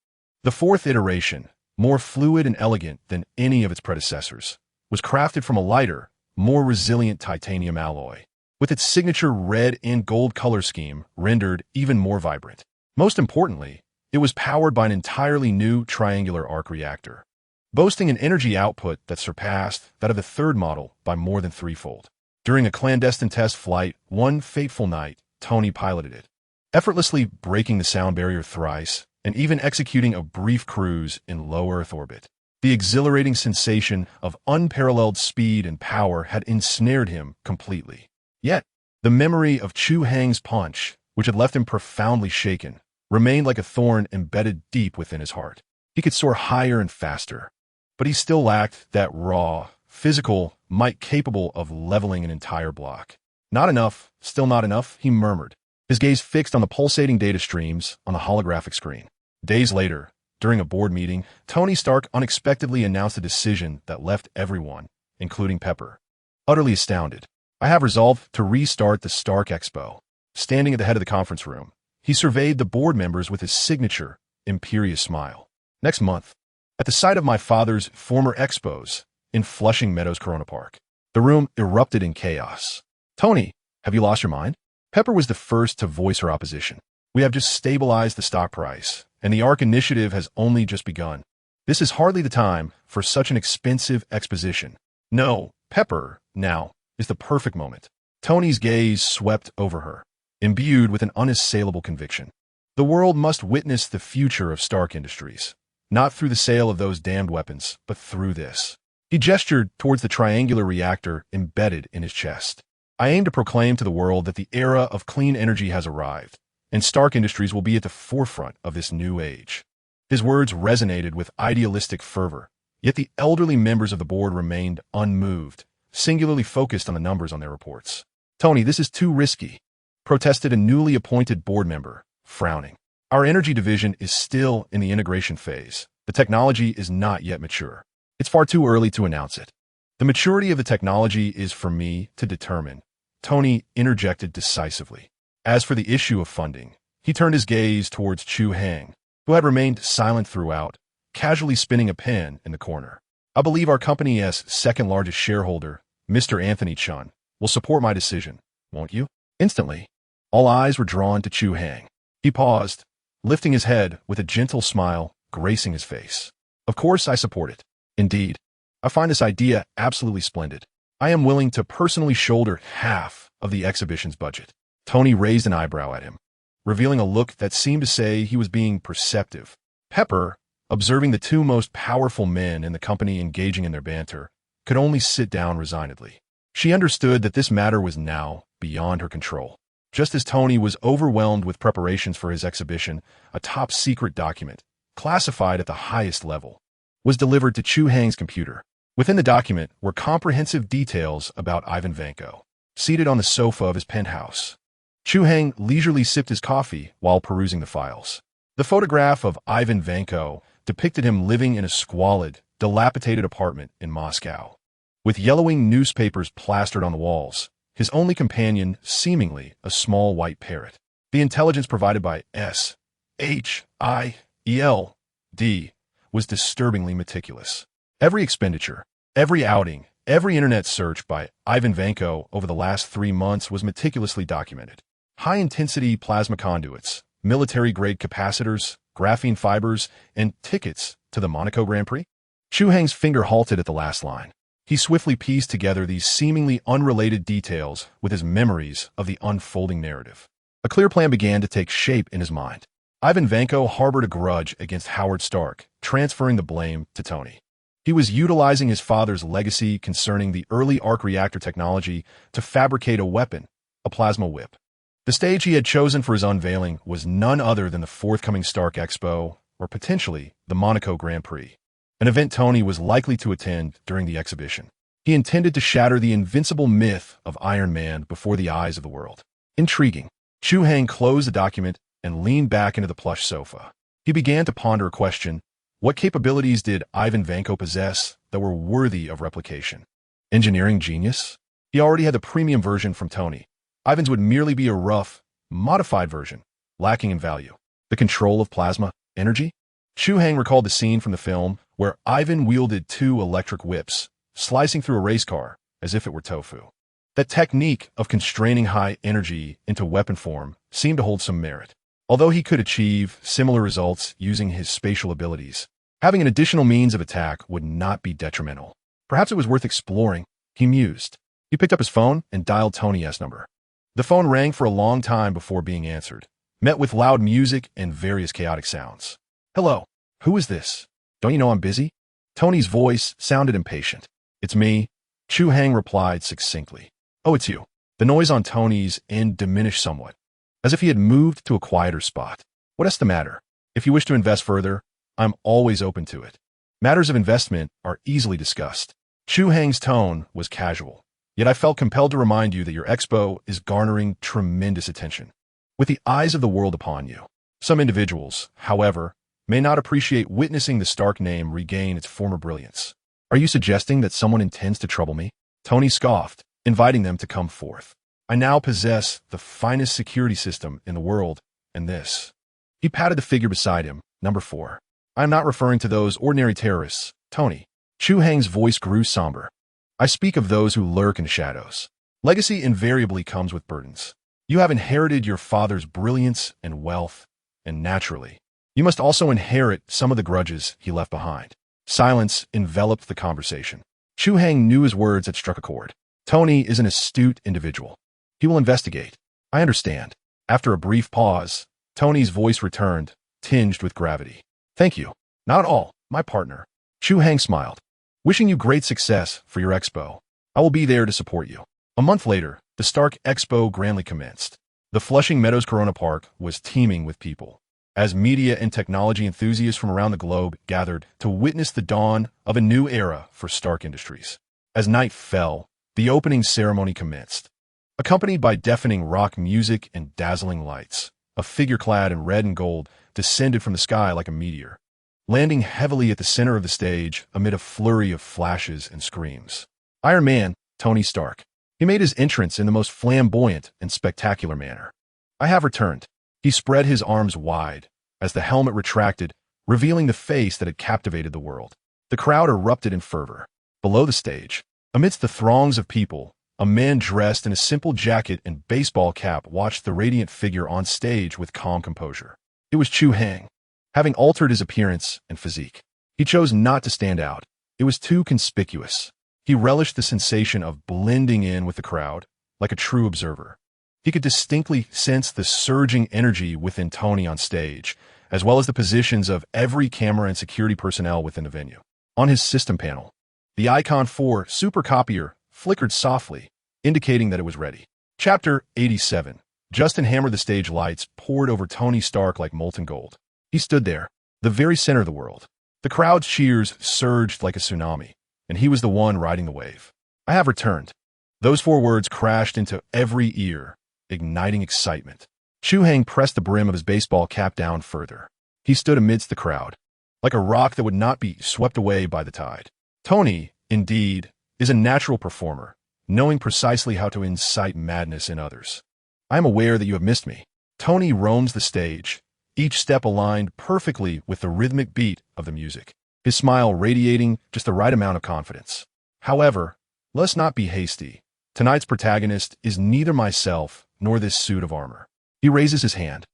Speaker 1: The fourth iteration, more fluid and elegant than any of its predecessors, was crafted from a lighter, more resilient titanium alloy, with its signature red and gold color scheme rendered even more vibrant. Most importantly, it was powered by an entirely new triangular arc reactor, boasting an energy output that surpassed that of the third model by more than threefold. During a clandestine test flight, one fateful night, Tony piloted it, effortlessly breaking the sound barrier thrice and even executing a brief cruise in low Earth orbit. The exhilarating sensation of unparalleled speed and power had ensnared him completely. Yet, the memory of Chu Hai's punch, which had left him profoundly shaken, remained like a thorn embedded deep within his heart. He could soar higher and faster, but he still lacked that raw, physical might capable of leveling an entire block. Not enough, still not enough, he murmured, his gaze fixed on the pulsating data streams on the holographic screen. Days later, during a board meeting, Tony Stark unexpectedly announced a decision that left everyone, including Pepper, utterly astounded. I have resolved to restart the Stark Expo. Standing at the head of the conference room, he surveyed the board members with his signature, imperious smile. Next month, at the site of my father's former expos in Flushing Meadows Corona Park, the room erupted in chaos. Tony, have you lost your mind? Pepper was the first to voice her opposition. We have just stabilized the stock price, and the ARC initiative has only just begun. This is hardly the time for such an expensive exposition. No, Pepper, now, is the perfect moment. Tony's gaze swept over her, imbued with an unassailable conviction. The world must witness the future of Stark Industries, not through the sale of those damned weapons, but through this. He gestured towards the triangular reactor embedded in his chest. I aim to proclaim to the world that the era of clean energy has arrived, and Stark Industries will be at the forefront of this new age. His words resonated with idealistic fervor, yet the elderly members of the board remained unmoved, singularly focused on the numbers on their reports. Tony, this is too risky, protested a newly appointed board member, frowning. Our energy division is still in the integration phase. The technology is not yet mature. It's far too early to announce it. The maturity of the technology is for me to determine, Tony interjected decisively. As for the issue of funding, he turned his gaze towards Chu Hai, who had remained silent throughout, casually spinning a pen in the corner. I believe our company as second-largest shareholder, Mr. Anthony Chun, will support my decision, won't you? Instantly, all eyes were drawn to Chu Hai. He paused, lifting his head with a gentle smile gracing his face. Of course I support it. Indeed, I find this idea absolutely splendid. I am willing to personally shoulder half of the exhibition's budget. Tony raised an eyebrow at him, revealing a look that seemed to say he was being perceptive. Pepper, observing the two most powerful men in the company engaging in their banter, could only sit down resignedly. She understood that this matter was now beyond her control. Just as Tony was overwhelmed with preparations for his exhibition, a top-secret document, classified at the highest level, was delivered to Chu Hai's computer. Within the document were comprehensive details about Ivan Vanko, seated on the sofa of his penthouse. Chu Hai leisurely sipped his coffee while perusing the files. The photograph of Ivan Vanko depicted him living in a squalid, dilapidated apartment in Moscow, with yellowing newspapers plastered on the walls, his only companion seemingly a small white parrot. The intelligence provided by SHIELD was disturbingly meticulous. Every expenditure, every outing, every internet search by Ivan Vanko over the last 3 months was meticulously documented. High-intensity plasma conduits, military-grade capacitors, graphene fibers, and tickets to the Monaco Grand Prix? Chu Hai's finger halted at the last line. He swiftly pieced together these seemingly unrelated details with his memories of the unfolding narrative. A clear plan began to take shape in his mind. Ivan Vanko harbored a grudge against Howard Stark, transferring the blame to Tony. He was utilizing his father's legacy concerning the early arc reactor technology to fabricate a weapon, a plasma whip. The stage he had chosen for his unveiling was none other than the forthcoming Stark Expo, or potentially the Monaco Grand Prix, an event Tony was likely to attend during the exhibition. He intended to shatter the invincible myth of Iron Man before the eyes of the world. Intriguing. Chu Hai closed the document and leaned back into the plush sofa. He began to ponder a question. What capabilities did Ivan Vanko possess that were worthy of replication? Engineering genius? He already had the premium version from Tony. Ivan's would merely be a rough, modified version, lacking in value. The control of plasma energy? Chu Hai recalled the scene from the film where Ivan wielded 2 electric whips, slicing through a race car as if it were tofu. That technique of constraining high energy into weapon form seemed to hold some merit. Although he could achieve similar results using his spatial abilities, having an additional means of attack would not be detrimental. Perhaps it was worth exploring, he mused. He picked up his phone and dialed Tony's number. The phone rang for a long time before being answered, met with loud music and various chaotic sounds. Hello, who is this? Don't you know I'm busy? Tony's voice sounded impatient. It's me, Chu Hai replied succinctly. Oh, it's you. The noise on Tony's end diminished somewhat, as if he had moved to a quieter spot. What's the matter? If you wish to invest further, I'm always open to it. Matters of investment are easily discussed. Chu Hai's tone was casual, yet I felt compelled to remind you that your expo is garnering tremendous attention, with the eyes of the world upon you. Some individuals, however, may not appreciate witnessing the Stark name regain its former brilliance. Are you suggesting that someone intends to trouble me? Tony scoffed, inviting them to come forth. I now possess the finest security system in the world, and this. He patted the figure beside him, number 4. I am not referring to those ordinary terrorists, Tony. Chu Hai's voice grew somber. I speak of those who lurk in the shadows. Legacy invariably comes with burdens. You have inherited your father's brilliance and wealth, and naturally, you must also inherit some of the grudges he left behind. Silence enveloped the conversation. Chu Hai knew his words had struck a chord. Tony is an astute individual. He will investigate. I understand. After a brief pause, Tony's voice returned, tinged with gravity. Thank you. Not all, my partner. Chu Hai smiled. Wishing you great success for your expo. I will be there to support you. A month later, the Stark Expo grandly commenced. The Flushing Meadows Corona Park was teeming with people, as media and technology enthusiasts from around the globe gathered to witness the dawn of a new era for Stark Industries. As night fell, the opening ceremony commenced. Accompanied by deafening rock music and dazzling lights, a figure clad in red and gold descended from the sky like a meteor, landing heavily at the center of the stage amid a flurry of flashes and screams. Iron Man, Tony Stark. He made his entrance in the most flamboyant and spectacular manner. I have returned. He spread his arms wide as the helmet retracted, revealing the face that had captivated the world. The crowd erupted in fervor. Below the stage, amidst the throngs of people, a man dressed in a simple jacket and baseball cap watched the radiant figure on stage with calm composure. It was Chu Hai. Having altered his appearance and physique, he chose not to stand out. It was too conspicuous. He relished the sensation of blending in with the crowd, like a true observer. He could distinctly sense the surging energy within Tony on stage, as well as the positions of every camera and security personnel within the venue. On his system panel, the icon for Super Copier flickered softly, indicating that it was ready. Chapter 87. Justin hammered the stage lights poured over Tony Stark like molten gold. He stood there, the very center of the world. The crowd's cheers surged like a tsunami, and he was the one riding the wave. I have returned. Those 4 words crashed into every ear, igniting excitement. Chu Hai pressed the brim of his baseball cap down further. He stood amidst the crowd, like a rock that would not be swept away by the tide. Tony, indeed, is a natural performer, knowing precisely how to incite madness in others. I am aware that you have missed me. Tony roams the stage, each step aligned perfectly with the rhythmic beat of the music, his smile radiating just the right amount of confidence. However, let's not be hasty. Tonight's protagonist is neither myself nor this suit of armor. He raises his hand,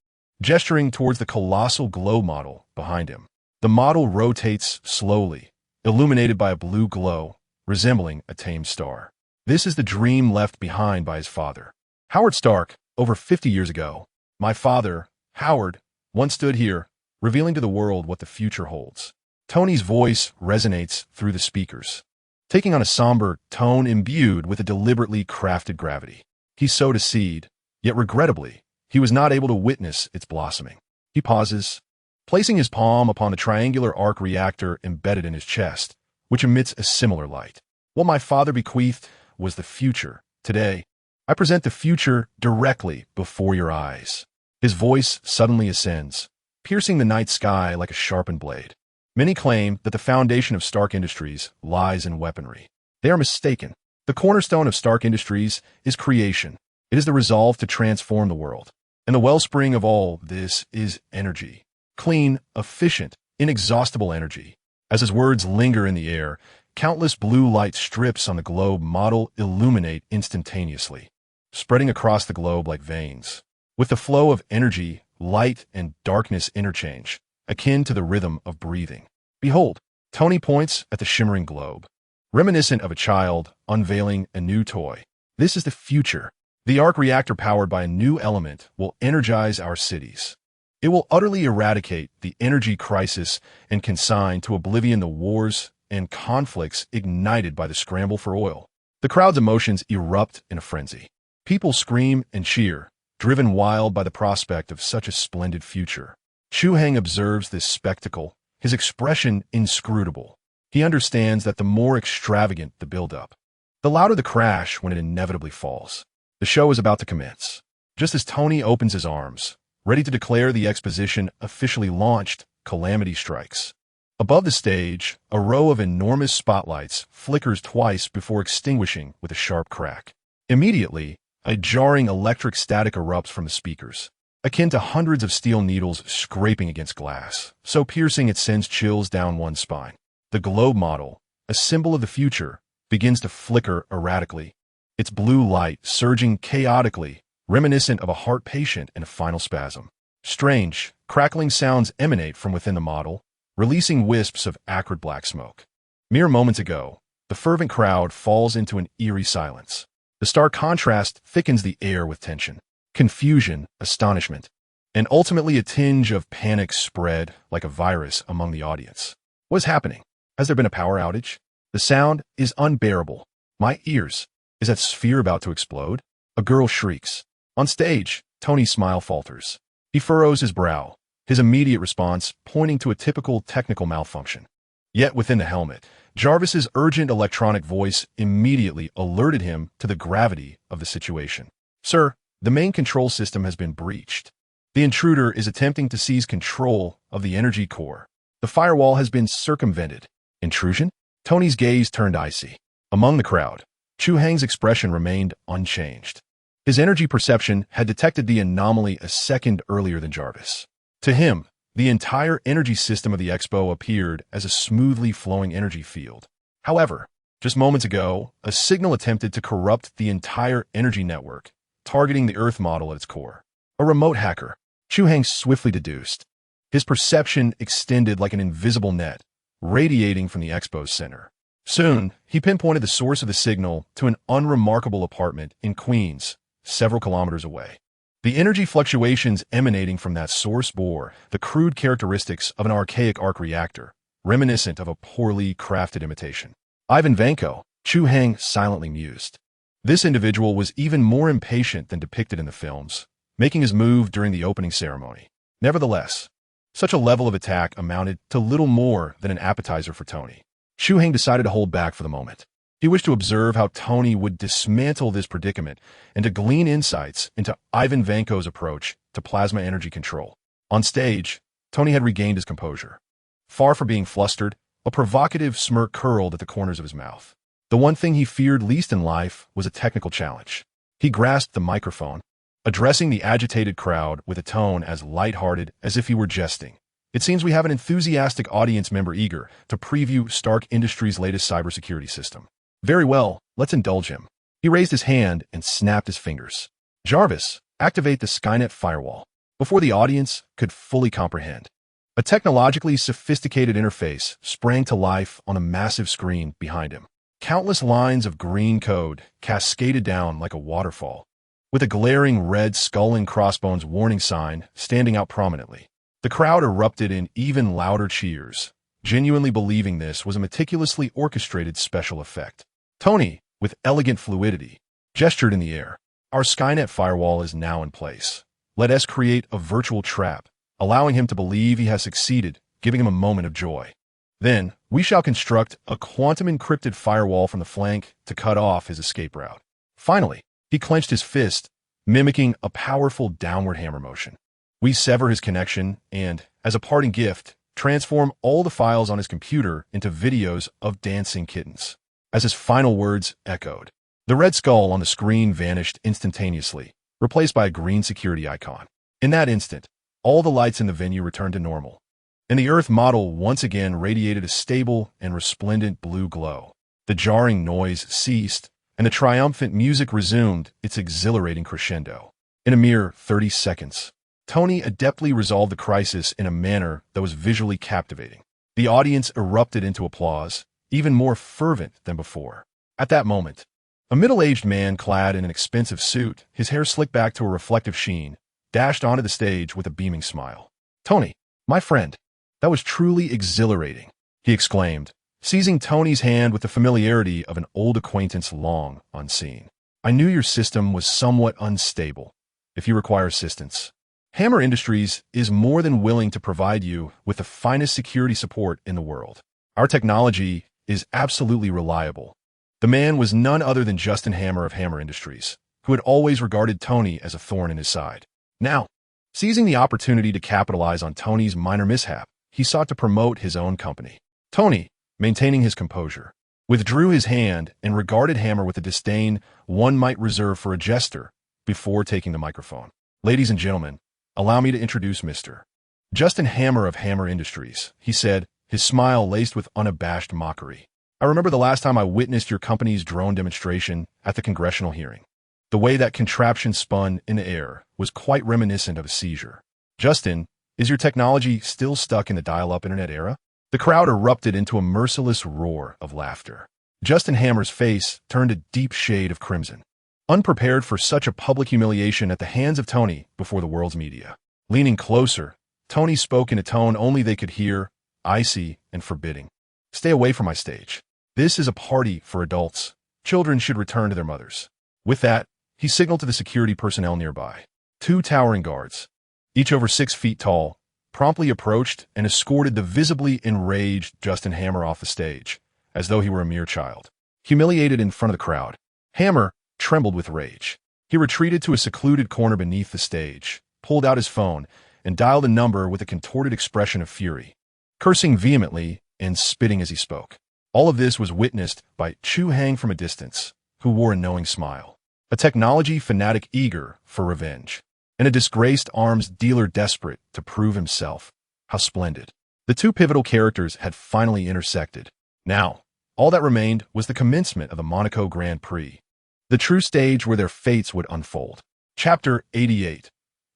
Speaker 1: gesturing towards the colossal glow model behind him. The model rotates slowly, illuminated by a blue glow, resembling a tame star. This is the dream left behind by his father. Howard Stark, over 50 years ago. My father, Howard, once stood here, revealing to the world what the future holds. Tony's voice resonates through the speakers, taking on a somber tone imbued with a deliberately crafted gravity. He sowed a seed, yet regrettably, he was not able to witness its blossoming. He pauses, placing his palm upon the triangular arc reactor embedded in his chest, which emits a similar light. What my father bequeathed was the future. Today, I present the future directly before your eyes. His voice suddenly ascends, piercing the night sky like a sharpened blade. Many claim that the foundation of Stark Industries lies in weaponry. They are mistaken. The cornerstone of Stark Industries is creation. It is the resolve to transform the world. And the wellspring of all this is energy. Clean, efficient, inexhaustible energy. As his words linger in the air, countless blue light strips on the globe model illuminate instantaneously, spreading across the globe like veins. With the flow of energy, light and darkness interchange, akin to the rhythm of breathing. Behold, Tony points at the shimmering globe, reminiscent of a child unveiling a new toy. This is the future. The arc reactor powered by a new element will energize our cities. It will utterly eradicate the energy crisis and consign to oblivion the wars and conflicts ignited by the scramble for oil. The crowd's emotions erupt in a frenzy. People scream and cheer, driven wild by the prospect of such a splendid future. Chu Hai observes this spectacle, his expression inscrutable. He understands that the more extravagant the build-up, the louder the crash when it inevitably falls. The show is about to commence. Just as Tony opens his arms, ready to declare the exposition officially launched, calamity strikes. Above the stage, a row of enormous spotlights flickers twice before extinguishing with a sharp crack. Immediately, a jarring electric static erupts from the speakers, akin to hundreds of steel needles scraping against glass, so piercing it sends chills down one's spine. The globe model, a symbol of the future, begins to flicker erratically, its blue light surging chaotically, reminiscent of a heart patient in a final spasm. Strange, crackling sounds emanate from within the model, releasing wisps of acrid black smoke. Mere moments ago, the fervent crowd falls into an eerie silence. The stark contrast thickens the air with tension, confusion, astonishment, and ultimately a tinge of panic spread like a virus among the audience. What's happening? Has there been a power outage? The sound is unbearable. My ears. Is that sphere about to explode? A girl shrieks. On stage, Tony's smile falters. He furrows his brow, his immediate response pointing to a typical technical malfunction. Yet within the helmet, Jarvis's urgent electronic voice immediately alerted him to the gravity of the situation. Sir, the main control system has been breached. The intruder is attempting to seize control of the energy core. The firewall has been circumvented. Intrusion? Tony's gaze turned icy. Among the crowd, Chu Hai's expression remained unchanged. His energy perception had detected the anomaly a second earlier than Jarvis. To him, the entire energy system of the expo appeared as a smoothly flowing energy field. However, just moments ago, a signal attempted to corrupt the entire energy network, targeting the Earth model at its core. A remote hacker, Chu Hai swiftly deduced. His perception extended like an invisible net, radiating from the expo's center. Soon, he pinpointed the source of the signal to an unremarkable apartment in Queens, several kilometers away. The energy fluctuations emanating from that source bore the crude characteristics of an archaic arc reactor, reminiscent of a poorly crafted imitation. Ivan Vanko, Chu Hai silently mused. This individual was even more impatient than depicted in the films, making his move during the opening ceremony. Nevertheless, such a level of attack amounted to little more than an appetizer for Tony. Chu Hai decided to hold back for the moment. He wished to observe how Tony would dismantle this predicament and to glean insights into Ivan Vanko's approach to plasma energy control. On stage, Tony had regained his composure. Far from being flustered, a provocative smirk curled at the corners of his mouth. The one thing he feared least in life was a technical challenge. He grasped the microphone, addressing the agitated crowd with a tone as lighthearted as if he were jesting. It seems we have an enthusiastic audience member eager to preview Stark Industries' latest cybersecurity system. Very well, let's indulge him. He raised his hand and snapped his fingers. Jarvis, activate the Skynet firewall. Before the audience could fully comprehend, a technologically sophisticated interface sprang to life on a massive screen behind him. Countless lines of green code cascaded down like a waterfall, with a glaring red skull and crossbones warning sign standing out prominently. The crowd erupted in even louder cheers, genuinely believing this was a meticulously orchestrated special effect. Tony, with elegant fluidity, gestured in the air. Our Skynet firewall is now in place. Let us create a virtual trap, allowing him to believe he has succeeded, giving him a moment of joy. Then, we shall construct a quantum-encrypted firewall from the flank to cut off his escape route. Finally, he clenched his fist, mimicking a powerful downward hammer motion. We sever his connection and, as a parting gift, transform all the files on his computer into videos of dancing kittens. As his final words echoed, the red skull on the screen vanished instantaneously, replaced by a green security icon. In that instant, all the lights in the venue returned to normal, and the Earth model once again radiated a stable and resplendent blue glow. The jarring noise ceased, and the triumphant music resumed its exhilarating crescendo. In a mere 30 seconds, Tony adeptly resolved the crisis in a manner that was visually captivating. The audience erupted into applause, even more fervent than before. At that moment, a middle-aged man clad in an expensive suit, his hair slicked back to a reflective sheen, dashed onto the stage with a beaming smile. Tony, my friend, that was truly exhilarating, he exclaimed, seizing Tony's hand with the familiarity of an old acquaintance long unseen. I knew your system was somewhat unstable. If you require assistance, Hammer Industries is more than willing to provide you with the finest security support in the world. Our technology is absolutely reliable. The man was none other than Justin Hammer of Hammer Industries, who had always regarded Tony as a thorn in his side. Now, seizing the opportunity to capitalize on Tony's minor mishap, he sought to promote his own company. Tony, maintaining his composure, withdrew his hand and regarded Hammer with a disdain one might reserve for a jester before taking the microphone. Ladies and gentlemen, allow me to introduce Mr. Justin Hammer of Hammer Industries, he said, his smile laced with unabashed mockery. I remember the last time I witnessed your company's drone demonstration at the congressional hearing. The way that contraption spun in the air was quite reminiscent of a seizure. Justin, is your technology still stuck in the dial-up internet era? The crowd erupted into a merciless roar of laughter. Justin Hammer's face turned a deep shade of crimson, unprepared for such a public humiliation at the hands of Tony before the world's media. Leaning closer, Tony spoke in a tone only they could hear, icy and forbidding. Stay away from my stage. This is a party for adults. Children should return to their mothers. With that, he signaled to the security personnel nearby. 2 towering guards, each over 6 feet tall, promptly approached and escorted the visibly enraged Justin Hammer off the stage, as though he were a mere child. Humiliated in front of the crowd, Hammer trembled with rage. He retreated to a secluded corner beneath the stage, pulled out his phone, and dialed a number with a contorted expression of fury, cursing vehemently and spitting as he spoke. All of this was witnessed by Chu Hai from a distance, who wore a knowing smile. A technology fanatic eager for revenge, and a disgraced arms dealer desperate to prove himself. How splendid. The 2 pivotal characters had finally intersected. Now, all that remained was the commencement of the Monaco Grand Prix, the true stage where their fates would unfold. Chapter 88.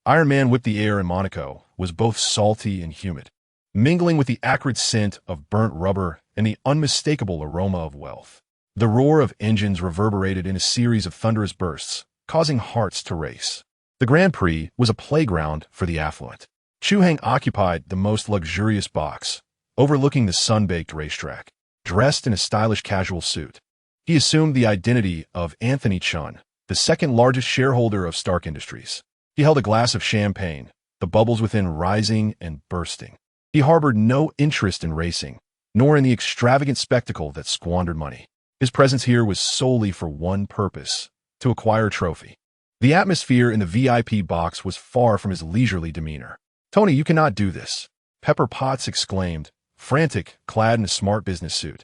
Speaker 1: Iron Man Whipped the Air in Monaco was both salty and humid, mingling with the acrid scent of burnt rubber and the unmistakable aroma of wealth. The roar of engines reverberated in a series of thunderous bursts, causing hearts to race. The Grand Prix was a playground for the affluent. Chu Hai occupied the most luxurious box, overlooking the sun-baked racetrack. Dressed in a stylish casual suit, he assumed the identity of Anthony Chun, the second-largest shareholder of Stark Industries. He held a glass of champagne, the bubbles within rising and bursting. He harbored no interest in racing, nor in the extravagant spectacle that squandered money. His presence here was solely for one purpose, to acquire a trophy. The atmosphere in the VIP box was far from his leisurely demeanor. "Tony, you cannot do this," Pepper Potts exclaimed, frantic, clad in a smart business suit,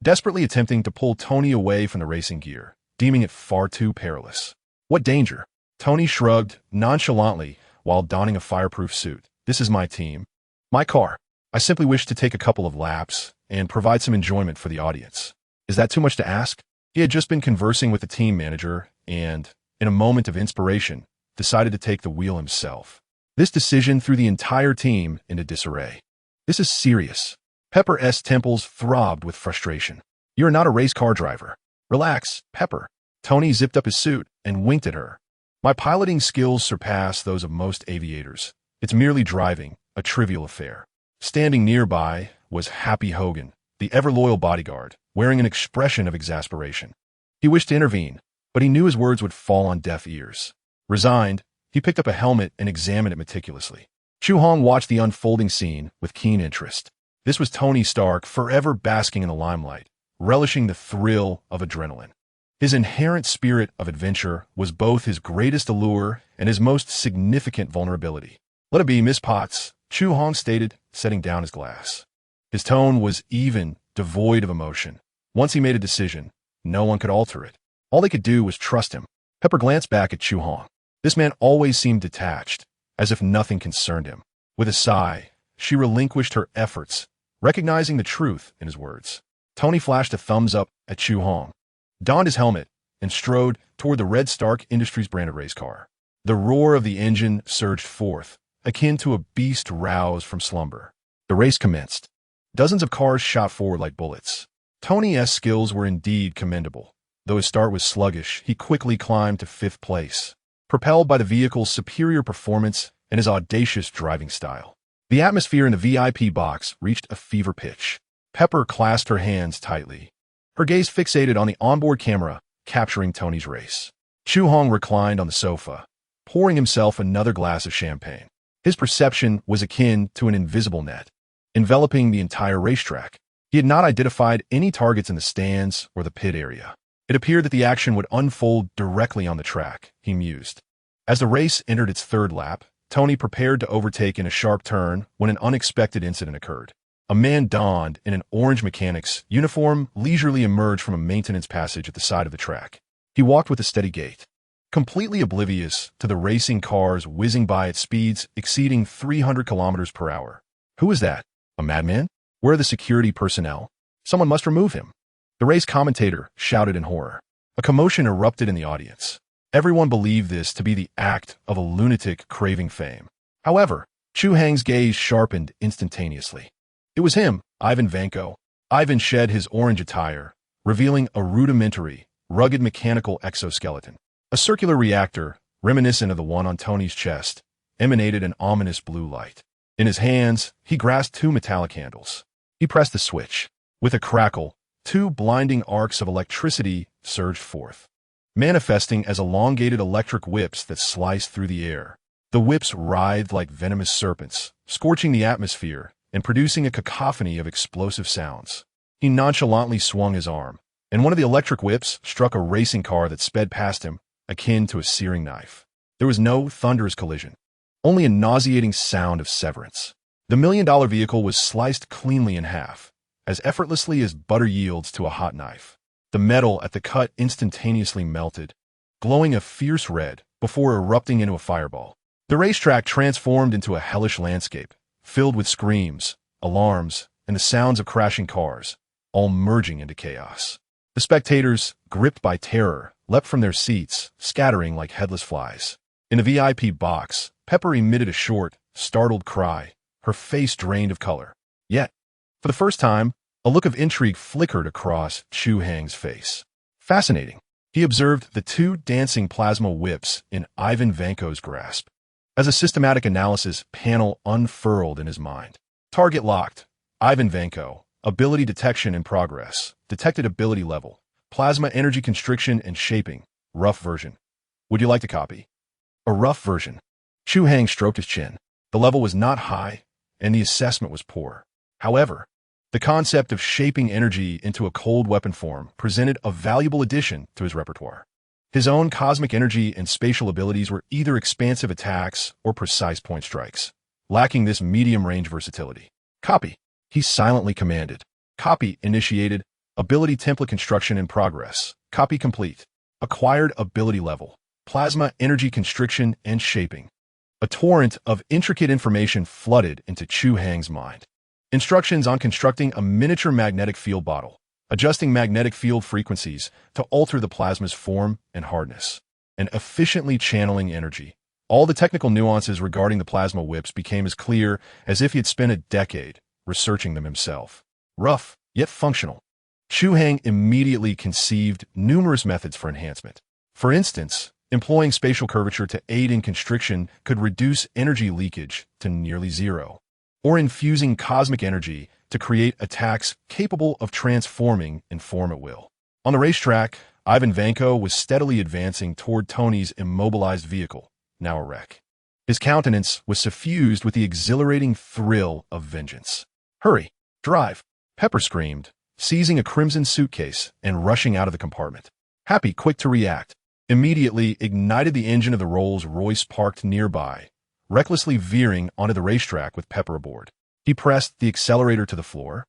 Speaker 1: desperately attempting to pull Tony away from the racing gear, deeming it far too perilous. "What danger?" Tony shrugged nonchalantly while donning a fireproof suit. "This is my team, my car. I simply wish to take a couple of laps and provide some enjoyment for the audience." Is that too much to ask? He had just been conversing with the team manager and, in a moment of inspiration, decided to take the wheel himself. This decision threw the entire team into disarray. "This is serious." Pepper's temples throbbed with frustration. "You're not a race car driver. Relax, Pepper." Tony zipped up his suit and winked at her. "My piloting skills surpass those of most aviators. It's merely driving, a trivial affair." Standing nearby was Happy Hogan, the ever-loyal bodyguard, wearing an expression of exasperation. He wished to intervene, but he knew his words would fall on deaf ears. Resigned, he picked up a helmet and examined it meticulously. Chu Hai watched the unfolding scene with keen interest. This was Tony Stark forever basking in the limelight, relishing the thrill of adrenaline. His inherent spirit of adventure was both his greatest allure and his most significant vulnerability. "Let it be, Miss Potts," Chu Hai stated, setting down his glass. His tone was even, devoid of emotion. Once he made a decision, no one could alter it. All they could do was trust him. Pepper glanced back at Chu Hai. This man always seemed detached, as if nothing concerned him. With a sigh, she relinquished her efforts, recognizing the truth in his words. Tony flashed a thumbs up at Chu Hai, donned his helmet, and strode toward the red Stark Industries branded race car. The roar of the engine surged forth, akin to a beast roused from slumber. The race commenced. Dozens of cars shot forward like bullets. Tony's skills were indeed commendable. Though his start was sluggish, he quickly climbed to 5th place, propelled by the vehicle's superior performance and his audacious driving style. The atmosphere in the VIP box reached a fever pitch. Pepper clasped her hands tightly, her gaze fixated on the onboard camera, capturing Tony's race. Chu Hai reclined on the sofa, pouring himself another glass of champagne. His perception was akin to an invisible net, enveloping the entire racetrack. He had not identified any targets in the stands or the pit area. It appeared that the action would unfold directly on the track, he mused. As the race entered its 3rd lap, Tony prepared to overtake in a sharp turn when an unexpected incident occurred. A man donned in an orange mechanic's uniform leisurely emerged from a maintenance passage at the side of the track. He walked with a steady gait, completely oblivious to the racing cars whizzing by at speeds exceeding 300 kilometers per hour. Who is that? A madman? Where are the security personnel? Someone must remove him. The race commentator shouted in horror. A commotion erupted in the audience. Everyone believed this to be the act of a lunatic craving fame. However, Chu Hai's gaze sharpened instantaneously. It was him, Ivan Vanko. Ivan shed his orange attire, revealing a rudimentary, rugged mechanical exoskeleton. A circular reactor, reminiscent of the one on Tony's chest, emanated an ominous blue light. In his hands, he grasped two metallic handles. He pressed the switch. With a crackle, two blinding arcs of electricity surged forth, manifesting as elongated electric whips that sliced through the air. The whips writhed like venomous serpents, scorching the atmosphere and producing a cacophony of explosive sounds. He nonchalantly swung his arm, and one of the electric whips struck a racing car that sped past him, akin to a searing knife. There was no thunderous collision, only a nauseating sound of severance. The million-dollar vehicle was sliced cleanly in half, as effortlessly as butter yields to a hot knife. The metal at the cut instantaneously melted, glowing a fierce red before erupting into a fireball. The racetrack transformed into a hellish landscape, filled with screams, alarms, and the sounds of crashing cars, all merging into chaos. The spectators, gripped by terror, leapt from their seats, scattering like headless flies. In the VIP box, Pepper emitted a short, startled cry, her face drained of color. Yet, for the first time, a look of intrigue flickered across Chu Hai's face. Fascinating. He observed the two dancing plasma whips in Ivan Vanko's grasp. As a systematic analysis panel unfurled in his mind. Target locked. Ivan Vanko. Ability detection in progress. Detected ability level. Plasma energy constriction and shaping. Rough version. Would you like to copy? A rough version. Chu Hai stroked his chin. The level was not high, and the assessment was poor. However, the concept of shaping energy into a cold weapon form presented a valuable addition to his repertoire. His own cosmic energy and spatial abilities were either expansive attacks or precise point strikes, lacking this medium-range versatility. Copy, he silently commanded. Copy initiated. Ability template construction in progress. Copy complete. Acquired ability level. Plasma energy constriction and shaping. A torrent of intricate information flooded into Chu Hai's mind. Instructions on constructing a miniature magnetic field bottle, adjusting magnetic field frequencies to alter the plasma's form and hardness, and efficiently channeling energy. All the technical nuances regarding the plasma whips became as clear as if he had spent a decade researching them himself. Rough, yet functional. Chu Hai immediately conceived numerous methods for enhancement. For instance, employing spatial curvature to aid in constriction could reduce energy leakage to nearly zero, or infusing cosmic energy to create attacks capable of transforming in form at will. On the racetrack, Ivan Vanko was steadily advancing toward Tony's immobilized vehicle, now a wreck. His countenance was suffused with the exhilarating thrill of vengeance. "Hurry! Drive!" Pepper screamed, seizing a crimson suitcase and rushing out of the compartment. Happy, quick to react, immediately ignited the engine of the Rolls-Royce parked nearby, recklessly veering onto the racetrack with Pepper aboard. He pressed the accelerator to the floor,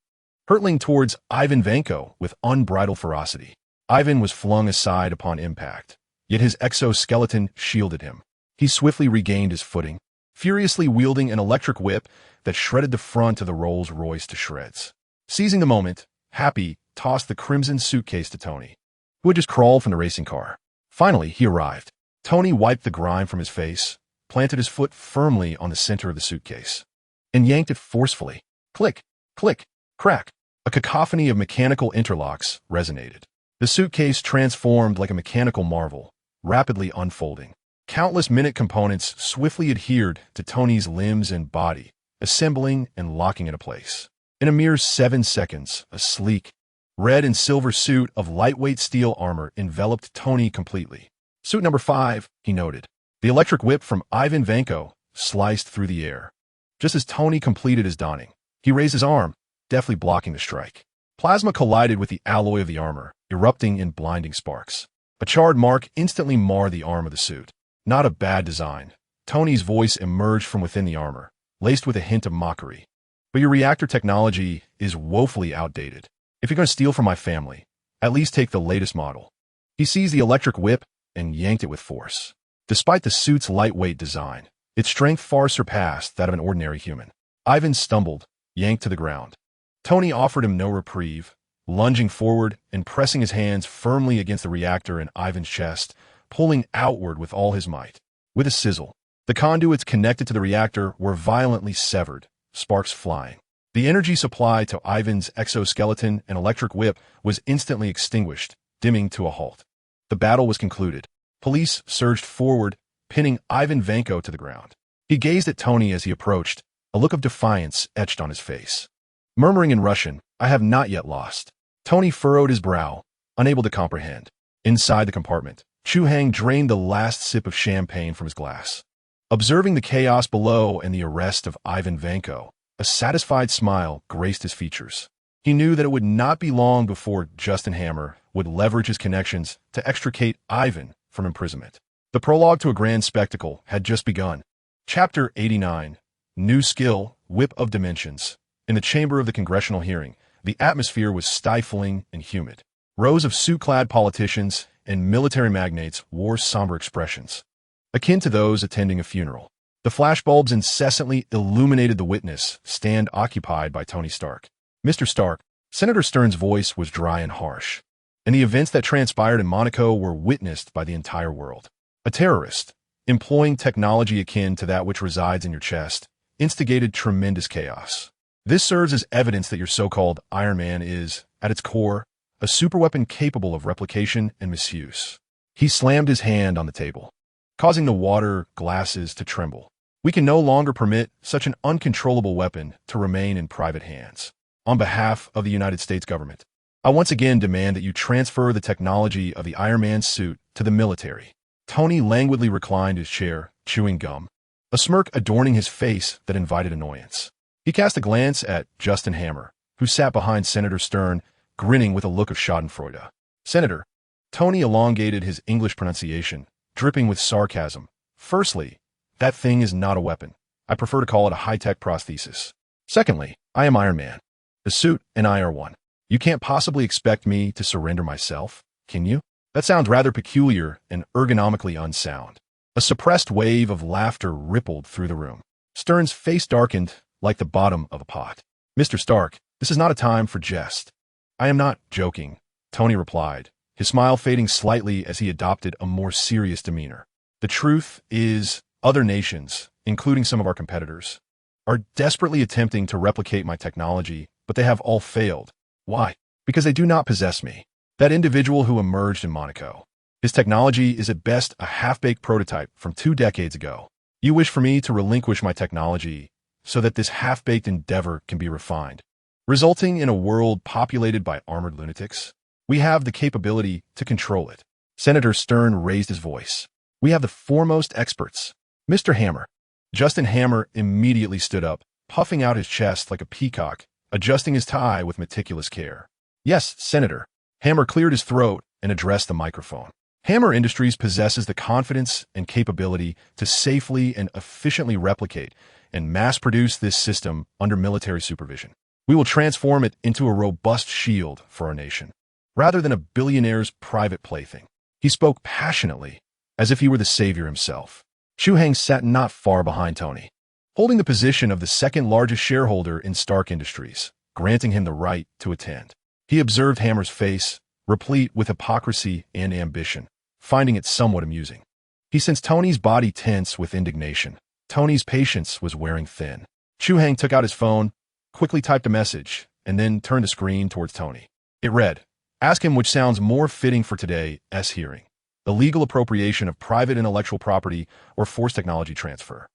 Speaker 1: hurtling towards Ivan Vanko with unbridled ferocity. Ivan was flung aside upon impact, yet his exoskeleton shielded him. He swiftly regained his footing, furiously wielding an electric whip that shredded the front of the Rolls-Royce to shreds. Seizing the moment, Happy tossed the crimson suitcase to Tony, who had just crawled from the racing car. Finally, he arrived. Tony wiped the grime from his face, planted his foot firmly on the center of the suitcase, and yanked it forcefully. Click, click, crack. A cacophony of mechanical interlocks resonated. The suitcase transformed like a mechanical marvel, rapidly unfolding. Countless minute components swiftly adhered to Tony's limbs and body, assembling and locking into place. In a mere 7 seconds, a sleek, red and silver suit of lightweight steel armor enveloped Tony completely. Suit number 5, he noted. The electric whip from Ivan Vanko sliced through the air. Just as Tony completed his donning, he raised his arm, deftly blocking the strike. Plasma collided with the alloy of the armor, erupting in blinding sparks. A charred mark instantly marred the arm of the suit. Not a bad design. Tony's voice emerged from within the armor, laced with a hint of mockery. But your reactor technology is woefully outdated. If you're going to steal from my family, at least take the latest model. He seized the electric whip and yanked it with force. Despite the suit's lightweight design, its strength far surpassed that of an ordinary human. Ivan stumbled, yanked to the ground. Tony offered him no reprieve, lunging forward and pressing his hands firmly against the reactor in Ivan's chest, pulling outward with all his might. With a sizzle, the conduits connected to the reactor were violently severed, sparks flying. The energy supply to Ivan's exoskeleton and electric whip was instantly extinguished, dimming to a halt. The battle was concluded. Police surged forward, pinning Ivan Vanko to the ground. He gazed at Tony as he approached, a look of defiance etched on his face. Murmuring in Russian, "I have not yet lost." Tony furrowed his brow, unable to comprehend. Inside the compartment, Chu Hai drained the last sip of champagne from his glass. Observing the chaos below and the arrest of Ivan Vanko, a satisfied smile graced his features. He knew that it would not be long before Justin Hammer would leverage his connections to extricate Ivan from imprisonment. The prologue to a grand spectacle had just begun. Chapter 89. New Skill, Whip of Dimensions. In the chamber of the congressional hearing, the atmosphere was stifling and humid. Rows of suit-clad politicians and military magnates wore somber expressions, akin to those attending a funeral. The flashbulbs incessantly illuminated the witness stand occupied by Tony Stark. "Mr. Stark," Senator Stern's voice was dry and harsh, and the events that transpired in Monaco were witnessed by the entire world. A terrorist, employing technology akin to that which resides in your chest, instigated tremendous chaos. This serves as evidence that your so-called Iron Man is, at its core, a superweapon capable of replication and misuse. He slammed his hand on the table, causing the water glasses to tremble. "We can no longer permit such an uncontrollable weapon to remain in private hands. On behalf of the United States government, I once again demand that you transfer the technology of the Iron Man suit to the military." Tony languidly reclined his chair, chewing gum, a smirk adorning his face that invited annoyance. He cast a glance at Justin Hammer, who sat behind Senator Stern, grinning with a look of schadenfreude. "Senator," Tony elongated his English pronunciation, dripping with sarcasm. "Firstly, that thing is not a weapon. I prefer to call it a high-tech prosthesis. Secondly, I am Iron Man. The suit and I are one. You can't possibly expect me to surrender myself, can you?" That sounds rather peculiar and ergonomically unsound. A suppressed wave of laughter rippled through the room. Stern's face darkened like the bottom of a pot. "Mr. Stark, this is not a time for jest." "I am not joking," Tony replied, his smile fading slightly as he adopted a more serious demeanor. "The truth is, other nations, including some of our competitors, are desperately attempting to replicate my technology, but they have all failed. Why? Because they do not possess me. That individual who emerged in Monaco. His technology is at best a half-baked prototype from 2 decades ago. You wish for me to relinquish my technology so that this half-baked endeavor can be refined, resulting in a world populated by armored lunatics? We have the capability to control it." Senator Stern raised his voice. "We have the foremost experts. Mr. Hammer." Justin Hammer immediately stood up, puffing out his chest like a peacock, adjusting his tie with meticulous care. "Yes, Senator." Hammer cleared his throat and addressed the microphone. "Hammer Industries possesses the confidence and capability to safely and efficiently replicate and mass-produce this system under military supervision. We will transform it into a robust shield for our nation, rather than a billionaire's private plaything." He spoke passionately, as if he were the savior himself. Chu Hai sat not far behind Tony, holding the position of the second-largest shareholder in Stark Industries, granting him the right to attend. He observed Hammer's face, replete with hypocrisy and ambition, finding it somewhat amusing. He sensed Tony's body tense with indignation. Tony's patience was wearing thin. Chu Hai took out his phone, quickly typed a message, and then turned the screen towards Tony. It read, "Ask him which sounds more fitting for today's hearing, the legal appropriation of private intellectual property or forced technology transfer.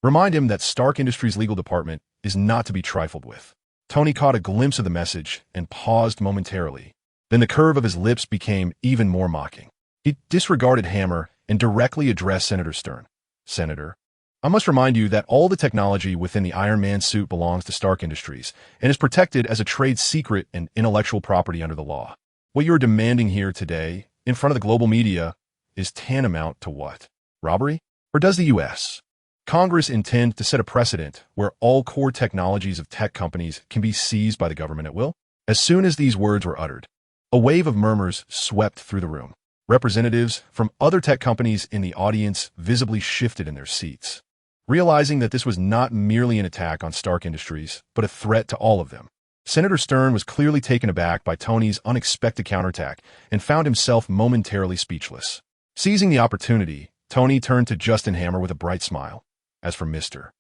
Speaker 1: Remind him that Stark Industries' legal department is not to be trifled with." Tony caught a glimpse of the message and paused momentarily. Then the curve of his lips became even more mocking. He disregarded Hammer and directly addressed Senator Stern. "Senator, I must remind you that all the technology within the Iron Man suit belongs to Stark Industries and is protected as a trade secret and intellectual property under the law. What you are demanding here today, in front of the global media, is tantamount to what? Robbery? Or does the U.S. Congress intend to set a precedent where all core technologies of tech companies can be seized by the government at will?" As soon as these words were uttered, a wave of murmurs swept through the room. Representatives from other tech companies in the audience visibly shifted in their seats, realizing that this was not merely an attack on Stark Industries, but a threat to all of them. Senator Stern was clearly taken aback by Tony's unexpected counterattack and found himself momentarily speechless. Seizing the opportunity, Tony turned to Justin Hammer with a bright smile. As for Mr.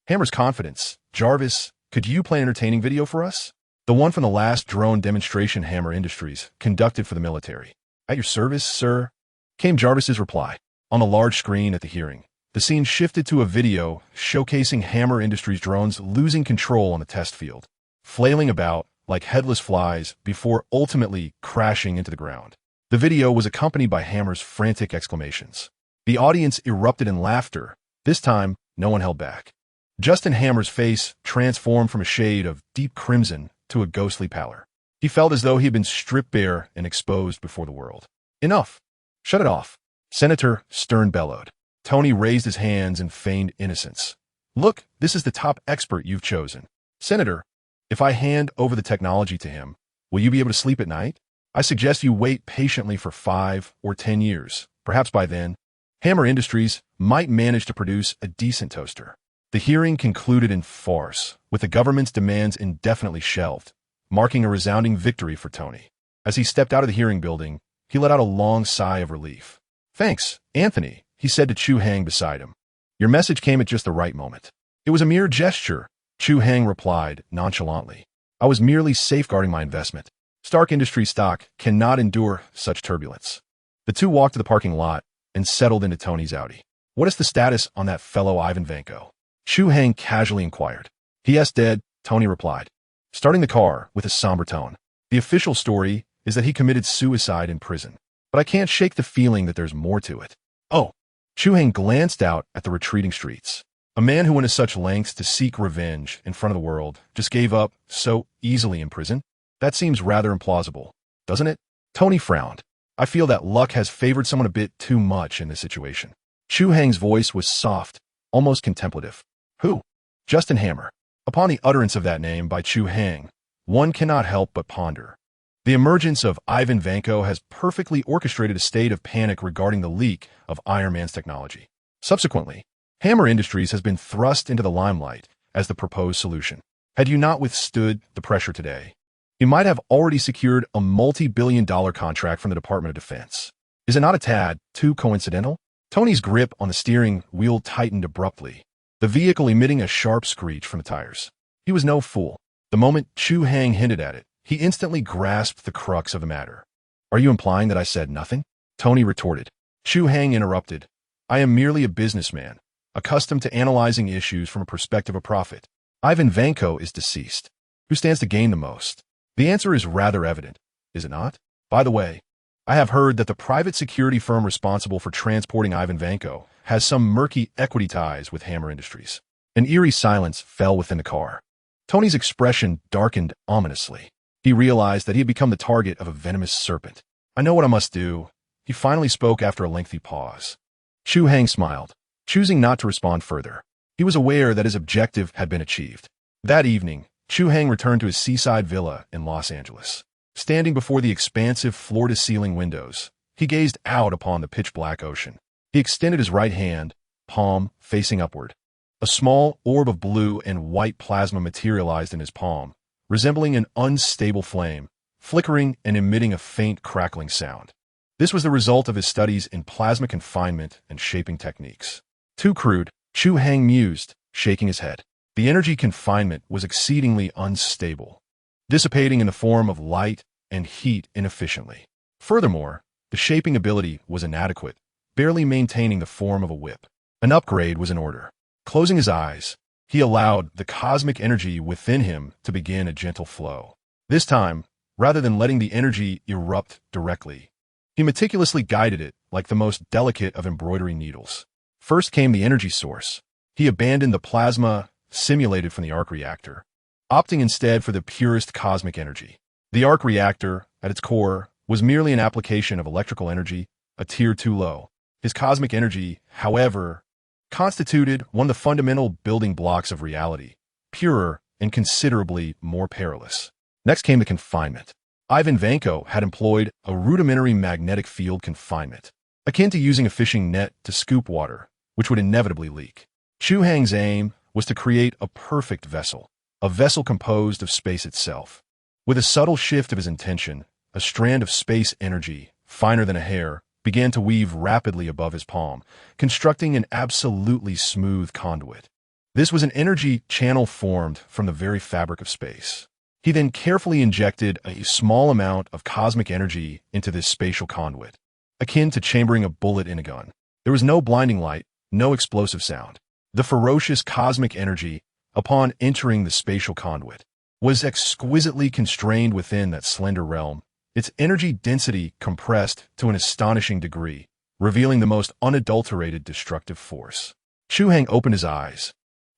Speaker 1: Hammer's confidence, Jarvis, could you play an entertaining video for us? The one from the last drone demonstration Hammer Industries conducted for the military. At your service, sir, came Jarvis's reply. On the large screen at the hearing, the scene shifted to a video showcasing Hammer Industries drones losing control on the test field, flailing about like headless flies before ultimately crashing into the ground. The video was accompanied by Hammer's frantic exclamations. The audience erupted in laughter. This time, no one held back. Justin Hammer's face transformed from a shade of deep crimson to a ghostly pallor. He felt as though he had been stripped bare and exposed before the world. Enough! Shut it off! Senator Stern bellowed. Tony raised his hands in feigned innocence. Look, this is the top expert you've chosen. Senator, if I hand over the technology to him, will you be able to sleep at night? I suggest you wait patiently for 5 or 10 years. Perhaps by then, Hammer Industries might manage to produce a decent toaster. The hearing concluded in farce, with the government's demands indefinitely shelved, marking a resounding victory for Tony. As he stepped out of the hearing building, he let out a long sigh of relief. Thanks, Anthony, he said to Chu Hai beside him. Your message came at just the right moment. It was a mere gesture, Chu Hai replied nonchalantly. I was merely safeguarding my investment. Stark Industries stock cannot endure such turbulence. The two walked to the parking lot and settled into Tony's Audi. What is the status on that fellow Ivan Vanko? Chu Hai casually inquired. He is dead, Tony replied, starting the car with a somber tone. The official story is that he committed suicide in prison, but I can't shake the feeling that there's more to it. Oh, Chu Hai glanced out at the retreating streets. A man who went to such lengths to seek revenge in front of the world just gave up so easily in prison? That seems rather implausible, doesn't it? Tony frowned. I feel that luck has favored someone a bit too much in this situation. Chu Hai's voice was soft, almost contemplative. Who? Justin Hammer. Upon the utterance of that name by Chu Hai, one cannot help but ponder. The emergence of Ivan Vanko has perfectly orchestrated a state of panic regarding the leak of Iron Man's technology. Subsequently, Hammer Industries has been thrust into the limelight as the proposed solution. Had you not withstood the pressure today, you might have already secured a multi-billion-dollar contract from the Department of Defense. Is it not a tad too coincidental? Tony's grip on the steering wheel tightened abruptly, the vehicle emitting a sharp screech from the tires. He was no fool. The moment Chu Hai hinted at it, he instantly grasped the crux of the matter. Are you implying that I said nothing? Tony retorted. Chu Hai interrupted. I am merely a businessman, accustomed to analyzing issues from a perspective of profit. Ivan Vanko is deceased. Who stands to gain the most? The answer is rather evident, is it not? By the way, I have heard that the private security firm responsible for transporting Ivan Vanko has some murky equity ties with Hammer Industries. An eerie silence fell within the car. Tony's expression darkened ominously. He realized that he had become the target of a venomous serpent. I know what I must do. He finally spoke after a lengthy pause. Chu Hai smiled, choosing not to respond further. He was aware that his objective had been achieved. That evening, Chu Hai returned to his seaside villa in Los Angeles. Standing before the expansive floor-to-ceiling windows, he gazed out upon the pitch-black ocean. He extended his right hand, palm facing upward. A small orb of blue and white plasma materialized in his palm, resembling an unstable flame, flickering and emitting a faint crackling sound. This was the result of his studies in plasma confinement and shaping techniques. Too crude, Chu Hai mused, shaking his head. The energy confinement was exceedingly unstable, dissipating in the form of light and heat inefficiently. Furthermore, the shaping ability was inadequate, barely maintaining the form of a whip. An upgrade was in order. Closing his eyes, he allowed the cosmic energy within him to begin a gentle flow. This time, rather than letting the energy erupt directly, he meticulously guided it like the most delicate of embroidery needles. First came the energy source. He abandoned the plasma simulated from the arc reactor, opting instead for the purest cosmic energy. The arc reactor, at its core, was merely an application of electrical energy, a tier too low. His cosmic energy, however, constituted one of the fundamental building blocks of reality, purer and considerably more perilous. Next came the confinement. Ivan Vanko had employed a rudimentary magnetic field confinement, akin to using a fishing net to scoop water, which would inevitably leak. Chu Hai's aim was to create a perfect vessel, a vessel composed of space itself. With a subtle shift of his intention, a strand of space energy, finer than a hair, began to weave rapidly above his palm, constructing an absolutely smooth conduit. This was an energy channel formed from the very fabric of space. He then carefully injected a small amount of cosmic energy into this spatial conduit, akin to chambering a bullet in a gun. There was no blinding light, no explosive sound. The ferocious cosmic energy, upon entering the spatial conduit, was exquisitely constrained within that slender realm, its energy density compressed to an astonishing degree, revealing the most unadulterated destructive force. Chu Hai opened his eyes,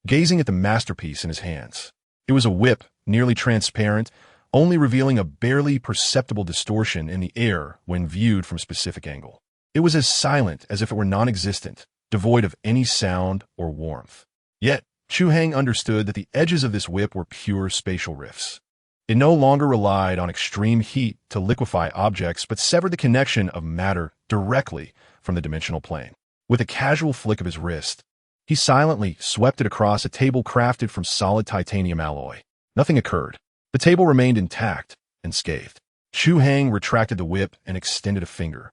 Speaker 1: gazing at the masterpiece in his hands. It was a whip, nearly transparent, only revealing a barely perceptible distortion in the air when viewed from a specific angle. It was as silent as if it were non-existent, devoid of any sound or warmth. Yet, Chu Hai understood that the edges of this whip were pure spatial rifts. It no longer relied on extreme heat to liquefy objects, but severed the connection of matter directly from the dimensional plane. With a casual flick of his wrist, he silently swept it across a table crafted from solid titanium alloy. Nothing occurred. The table remained intact and scathed. Chu Hai retracted the whip and extended a finger,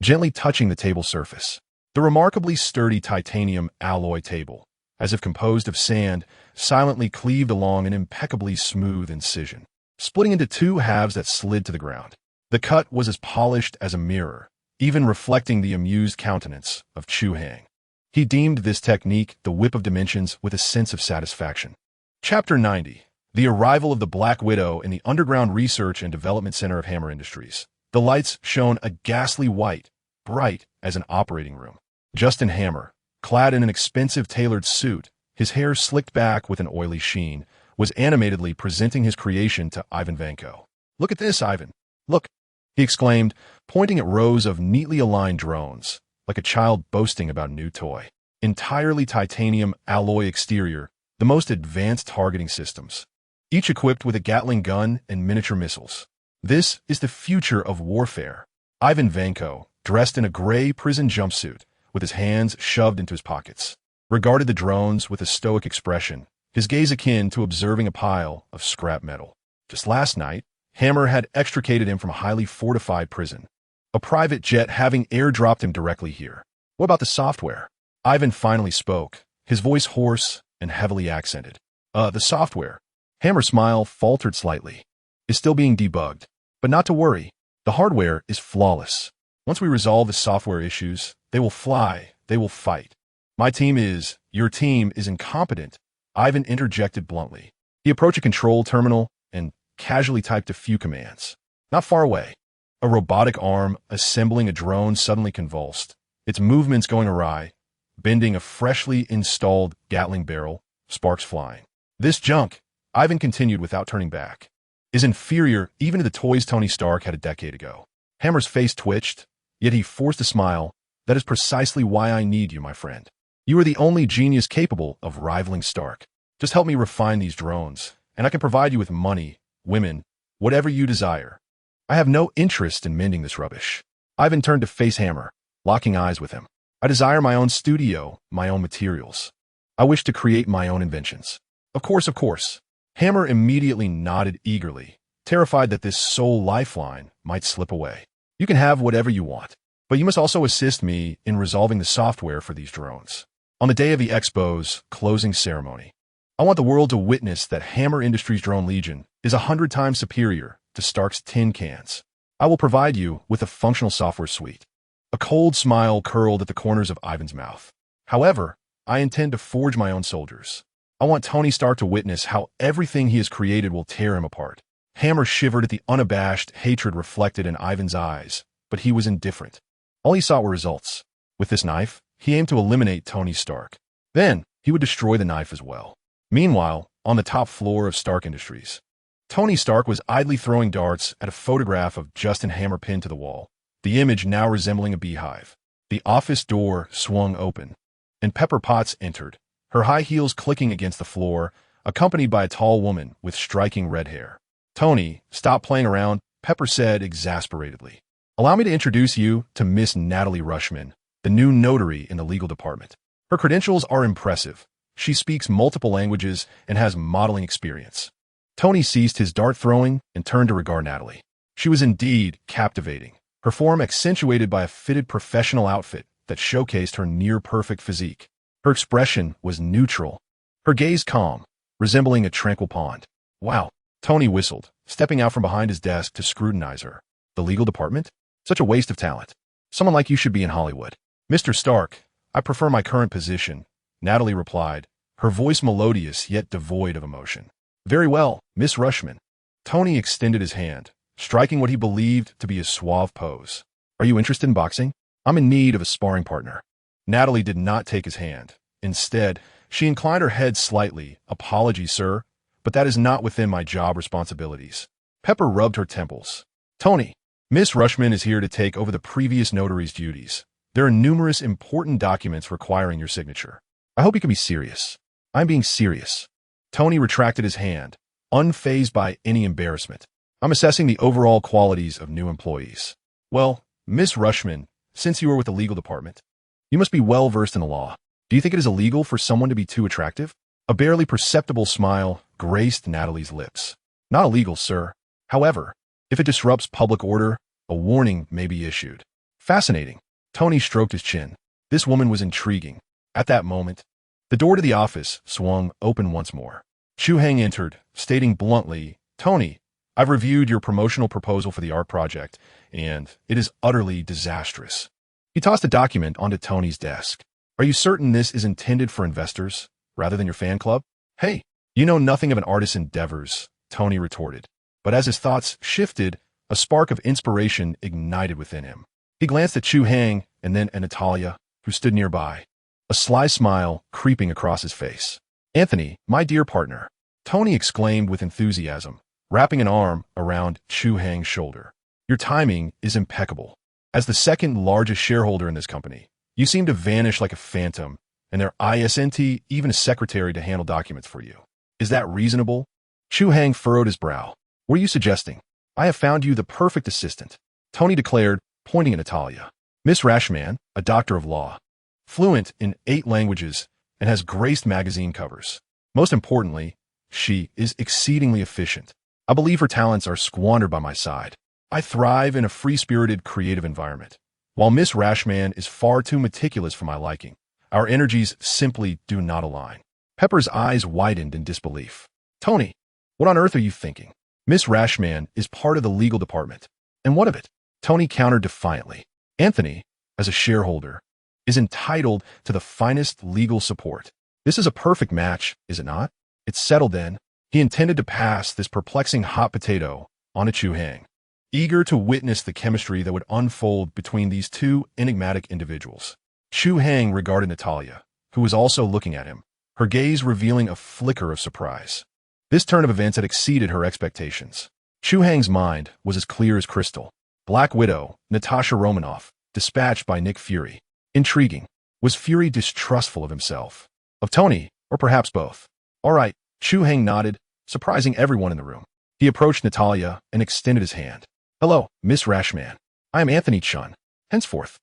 Speaker 1: gently touching the table surface. The remarkably sturdy titanium alloy table, as if composed of sand, silently cleaved along an impeccably smooth incision, splitting into two halves that slid to the ground. The cut was as polished as a mirror, even reflecting the amused countenance of Chu Hai. He deemed this technique the whip of dimensions with a sense of satisfaction. Chapter 90. The arrival of the Black Widow in the Underground Research and Development Center of Hammer Industries. The lights shone a ghastly white, bright as an operating room. Justin Hammer, clad in an expensive tailored suit, his hair slicked back with an oily sheen, was animatedly presenting his creation to Ivan Vanko. "Look at this, Ivan. Look," he exclaimed, pointing at rows of neatly aligned drones, like a child boasting about a new toy. Entirely titanium alloy exterior, the most advanced targeting systems, each equipped with a Gatling gun and miniature missiles. This is the future of warfare. Ivan Vanko, dressed in a gray prison jumpsuit, with his hands shoved into his pockets, regarded the drones with a stoic expression, his gaze akin to observing a pile of scrap metal. Just last night, Hammer had extricated him from a highly fortified prison, a private jet having airdropped him directly here. "What about the software?" Ivan finally spoke, his voice hoarse and heavily accented. The software." Hammer's smile faltered slightly. "Is still being debugged. But not to worry. The hardware is flawless. Once we resolve the software issues, they will fly, they will fight. Your team is incompetent," Ivan interjected bluntly. He approached a control terminal and casually typed a few commands. Not far away, a robotic arm assembling a drone suddenly convulsed, its movements going awry, bending a freshly installed Gatling barrel, sparks flying. "This junk," Ivan continued without turning back, "is inferior even to the toys Tony Stark had a decade ago." Hammer's face twitched, yet he forced a smile. "That is precisely why I need you, my friend. You are the only genius capable of rivaling Stark. Just help me refine these drones, and I can provide you with money, women, whatever you desire. I have no interest in mending this rubbish." Ivan turned to face Hammer, locking eyes with him. "I desire my own studio, my own materials. I wish to create my own inventions." Of course. Hammer immediately nodded eagerly, terrified that this sole lifeline might slip away. "You can have whatever you want, but you must also assist me in resolving the software for these drones. On the day of the Expo's closing ceremony, I want the world to witness that Hammer Industries Drone Legion is 100 times superior to Stark's tin cans. I will provide you with a functional software suite." A cold smile curled at the corners of Ivan's mouth. "However, I intend to forge my own soldiers. I want Tony Stark to witness how everything he has created will tear him apart." Hammer shivered at the unabashed hatred reflected in Ivan's eyes, but he was indifferent. All he sought were results. With this knife, he aimed to eliminate Tony Stark. Then, he would destroy the knife as well. Meanwhile, on the top floor of Stark Industries, Tony Stark was idly throwing darts at a photograph of Justin Hammer pinned to the wall, the image now resembling a beehive. The office door swung open, and Pepper Potts entered, her high heels clicking against the floor, accompanied by a tall woman with striking red hair. "Tony, stop playing around," Pepper said exasperatedly. "Allow me to introduce you to Miss Natalie Rushman, the new notary in the legal department. Her credentials are impressive. She speaks multiple languages and has modeling experience." Tony ceased his dart throwing and turned to regard Natalie. She was indeed captivating, her form accentuated by a fitted professional outfit that showcased her near-perfect physique. Her expression was neutral, her gaze calm, resembling a tranquil pond. Wow, Tony whistled, stepping out from behind his desk to scrutinize her. The legal department? Such a waste of talent. Someone like you should be in Hollywood. Mr. Stark, I prefer my current position, Natalie replied, her voice melodious yet devoid of emotion. Very well, Miss Rushman. Tony extended his hand, striking what he believed to be a suave pose. Are you interested in boxing? I'm in need of a sparring partner. Natalie did not take his hand. Instead, she inclined her head slightly. Apologies, sir, but that is not within my job responsibilities. Pepper rubbed her temples. Tony, Miss Rushman is here to take over the previous notary's duties. There are numerous important documents requiring your signature. I hope you can be serious. I'm being serious. Tony retracted his hand, unfazed by any embarrassment. I'm assessing the overall qualities of new employees. Well, Miss Rushman, since you are with the legal department, you must be well versed in the law. Do you think it is illegal for someone to be too attractive? A barely perceptible smile graced Natalie's lips. Not illegal, sir. However, if it disrupts public order, a warning may be issued. Fascinating. Tony stroked his chin. This woman was intriguing. At that moment, the door to the office swung open once more. Chu Hai entered, stating bluntly, Tony, I've reviewed your promotional proposal for the art project, and it is utterly disastrous. He tossed a document onto Tony's desk. Are you certain this is intended for investors, rather than your fan club? Hey, you know nothing of an artist's endeavors, Tony retorted. But as his thoughts shifted, a spark of inspiration ignited within him. He glanced at Chu Hai and then at Natalia, who stood nearby, a sly smile creeping across his face. Anthony, my dear partner, Tony exclaimed with enthusiasm, wrapping an arm around Chu Hai's shoulder. Your timing is impeccable. As the second largest shareholder in this company, you seem to vanish like a phantom, and there isn't even a secretary to handle documents for you. Is that reasonable? Chu Hai furrowed his brow. What are you suggesting? I have found you the perfect assistant, Tony declared, pointing at Natalia. Miss Rashman, a doctor of law, fluent in 8 languages, and has graced magazine covers. Most importantly, she is exceedingly efficient. I believe her talents are squandered by my side. I thrive in a free-spirited, creative environment. While Miss Rashman is far too meticulous for my liking, our energies simply do not align. Pepper's eyes widened in disbelief. Tony, what on earth are you thinking? Miss Rashman is part of the legal department. And what of it? Tony countered defiantly. Anthony, as a shareholder, is entitled to the finest legal support. This is a perfect match, is it not? It's settled then. He intended to pass this perplexing hot potato on to Chu Hai, eager to witness the chemistry that would unfold between these two enigmatic individuals. Chu Hai regarded Natalia, who was also looking at him, her gaze revealing a flicker of surprise. This turn of events had exceeded her expectations. Chu Hai's mind was as clear as crystal. Black Widow, Natasha Romanoff, dispatched by Nick Fury. Intriguing. Was Fury distrustful of himself? Of Tony, or perhaps both? All right, Chu Hai nodded, surprising everyone in the room. He approached Natalia and extended his hand. Hello, Miss Rashman. I am Anthony Chun. Henceforth,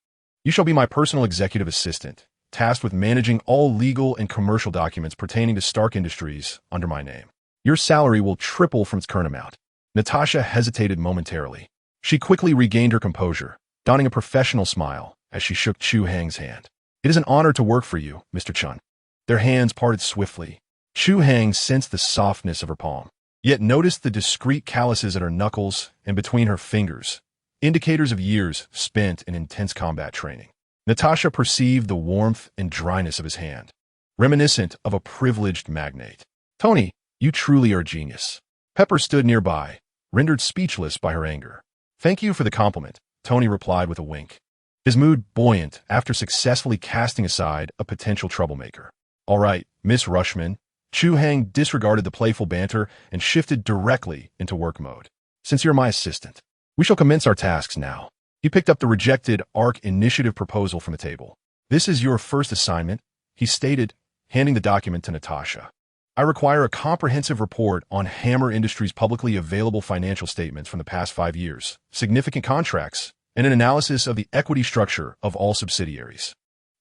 Speaker 1: you shall be my personal executive assistant, tasked with managing all legal and commercial documents pertaining to Stark Industries under my name. Your salary will triple from its current amount. Natasha hesitated momentarily. She quickly regained her composure, donning a professional smile as she shook Chu Hai's hand. It is an honor to work for you, Mr. Chun. Their hands parted swiftly. Chu Hai sensed the softness of her palm, yet noticed the discreet calluses at her knuckles and between her fingers, indicators of years spent in intense combat training. Natasha perceived the warmth and dryness of his hand, reminiscent of a privileged magnate. Tony, you truly are a genius. Pepper stood nearby, rendered speechless by her anger. Thank you for the compliment, Tony replied with a wink, his mood buoyant after successfully casting aside a potential troublemaker. All right, Miss Rushman. Chu Hai disregarded the playful banter and shifted directly into work mode. Since you're my assistant, we shall commence our tasks now. He picked up the rejected ARC initiative proposal from the table. This is your first assignment, he stated, handing the document to Natasha. I require a comprehensive report on Hammer Industries' publicly available financial statements from the past 5 years, significant contracts, and an analysis of the equity structure of all subsidiaries.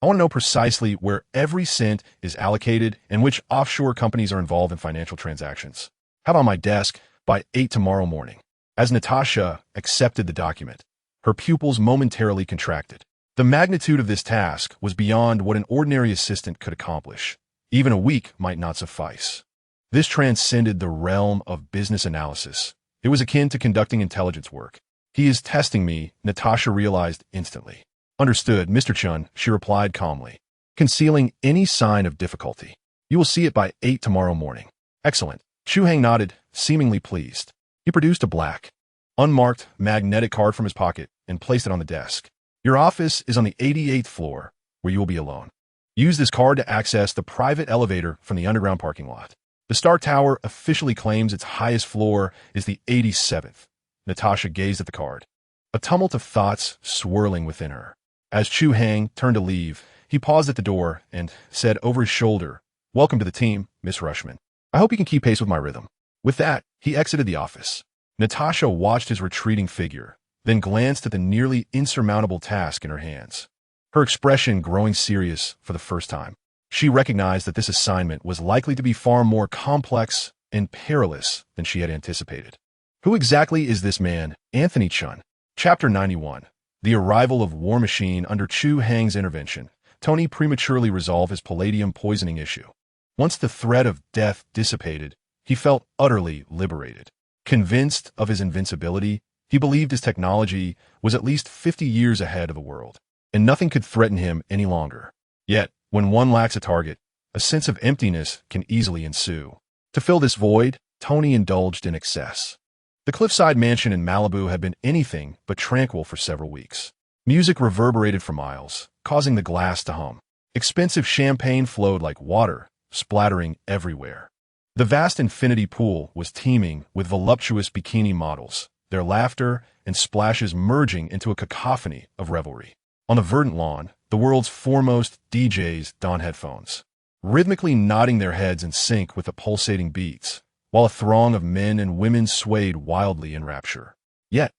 Speaker 1: I want to know precisely where every cent is allocated and which offshore companies are involved in financial transactions. Have on my desk by 8 tomorrow morning. As Natasha accepted the document, Her pupils momentarily contracted. The magnitude of this task was beyond what an ordinary assistant could accomplish. Even a week might not suffice. This transcended the realm of business analysis. It was akin to conducting intelligence work. He is testing me, Natasha realized instantly. Understood, Mr. Chun, she replied calmly, concealing any sign of difficulty. You will see it by 8 tomorrow morning. Excellent. Chu Hai nodded, seemingly pleased. He produced a black, unmarked magnetic card from his pocket and placed it on the desk. Your office is on the 88th floor, where you will be alone. Use this card to access the private elevator from the underground parking lot. The Star Tower officially claims its highest floor is the 87th. Natasha gazed at the card, a tumult of thoughts swirling within her. As Chu Hai turned to leave, he paused at the door and said over his shoulder, "Welcome to the team, Miss Rushman. I hope you can keep pace with my rhythm." With that, he exited the office. Natasha watched his retreating figure, then glanced at the nearly insurmountable task in her hands. Her expression growing serious for the first time. She recognized that this assignment was likely to be far more complex and perilous than she had anticipated. Who exactly is this man, Anthony Chun? Chapter 91. The arrival of War Machine. Under Chu Hai's intervention, Tony prematurely resolved his palladium poisoning issue. Once the threat of death dissipated, he felt utterly liberated. Convinced of his invincibility, he believed his technology was at least 50 years ahead of the world, and nothing could threaten him any longer. Yet, when one lacks a target, a sense of emptiness can easily ensue. To fill this void, Tony indulged in excess. The cliffside mansion in Malibu had been anything but tranquil for several weeks. Music reverberated for miles, causing the glass to hum. Expensive champagne flowed like water, splattering everywhere. The vast infinity pool was teeming with voluptuous bikini models, their laughter and splashes merging into a cacophony of revelry. On the verdant lawn, the world's foremost DJs donned headphones, rhythmically nodding their heads in sync with the pulsating beats, while a throng of men and women swayed wildly in rapture. Yet,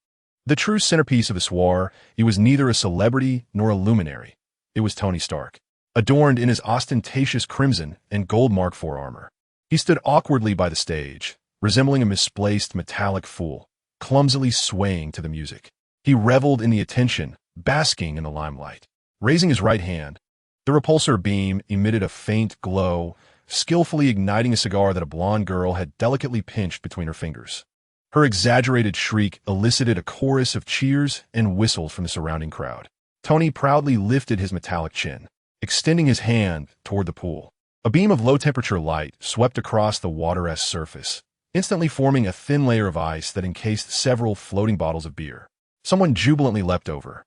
Speaker 1: the true centerpiece of the soiree, he was neither a celebrity nor a luminary. It was Tony Stark, adorned in his ostentatious crimson and gold Mark IV armor. He stood awkwardly by the stage, resembling a misplaced metallic fool, clumsily swaying to the music. He reveled in the attention, basking in the limelight. Raising his right hand, the repulsor beam emitted a faint glow, skillfully igniting a cigar that a blonde girl had delicately pinched between her fingers. Her exaggerated shriek elicited a chorus of cheers and whistles from the surrounding crowd. Tony proudly lifted his metallic chin, extending his hand toward the pool. A beam of low-temperature light swept across the water-esque surface, instantly forming a thin layer of ice that encased several floating bottles of beer. Someone jubilantly leapt over,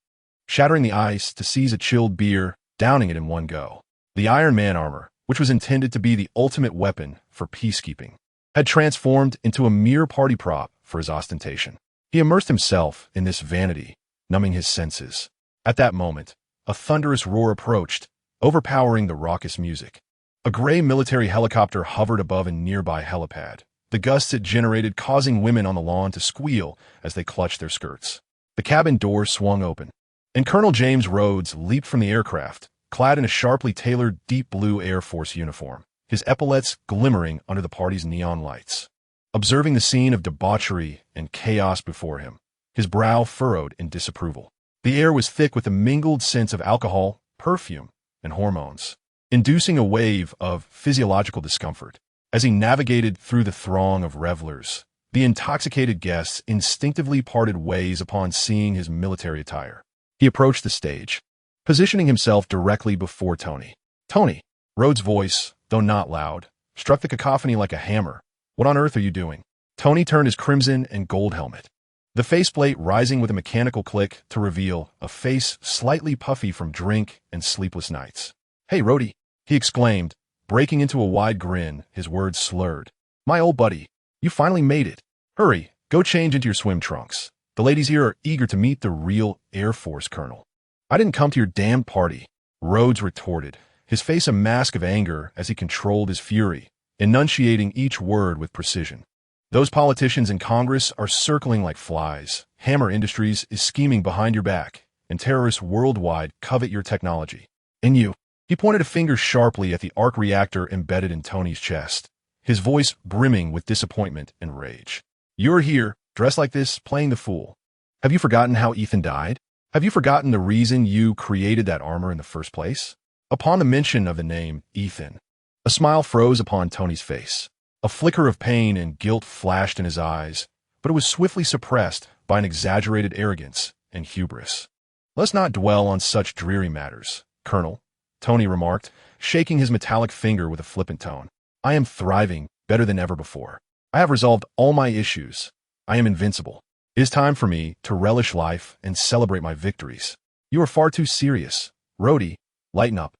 Speaker 1: shattering the ice to seize a chilled beer, downing it in one go. The Iron Man armor, which was intended to be the ultimate weapon for peacekeeping, had transformed into a mere party prop for his ostentation. He immersed himself in this vanity, numbing his senses. At that moment, a thunderous roar approached, overpowering the raucous music. A gray military helicopter hovered above a nearby helipad, the gusts it generated causing women on the lawn to squeal as they clutched their skirts. The cabin door swung open, and Colonel James Rhodes leaped from the aircraft, clad in a sharply tailored deep blue Air Force uniform, his epaulets glimmering under the party's neon lights. Observing the scene of debauchery and chaos before him, his brow furrowed in disapproval. The air was thick with a mingled sense of alcohol, perfume, and hormones, inducing a wave of physiological discomfort. As he navigated through the throng of revelers, the intoxicated guests instinctively parted ways upon seeing his military attire. He approached the stage, positioning himself directly before Tony. "Tony," Rhodes' voice, though not loud, struck the cacophony like a hammer. "What on earth are you doing?" Tony turned his crimson and gold helmet, the faceplate rising with a mechanical click to reveal a face slightly puffy from drink and sleepless nights. "Hey, Rhodey," he exclaimed, breaking into a wide grin, his words slurred. "My old buddy, you finally made it. Hurry, go change into your swim trunks. The ladies here are eager to meet the real Air Force colonel." "I didn't come to your damned party," Rhodes retorted, his face a mask of anger as he controlled his fury, enunciating each word with precision. "Those politicians in Congress are circling like flies. Hammer Industries is scheming behind your back, and terrorists worldwide covet your technology. And you." He pointed a finger sharply at the arc reactor embedded in Tony's chest, his voice brimming with disappointment and rage. "You're here, dressed like this, playing the fool. Have you forgotten how Ethan died? Have you forgotten the reason you created that armor in the first place? Upon the mention of the name Ethan, a smile froze upon Tony's face. A flicker of pain and guilt flashed in his eyes, but it was swiftly suppressed by an exaggerated arrogance and hubris. Let's not dwell on such dreary matters, Colonel, Tony remarked, shaking his metallic finger with a flippant tone. I am thriving better than ever before. I have resolved all my issues. I am invincible. It is time for me to relish life and celebrate my victories. You are far too serious. Rhodey, lighten up.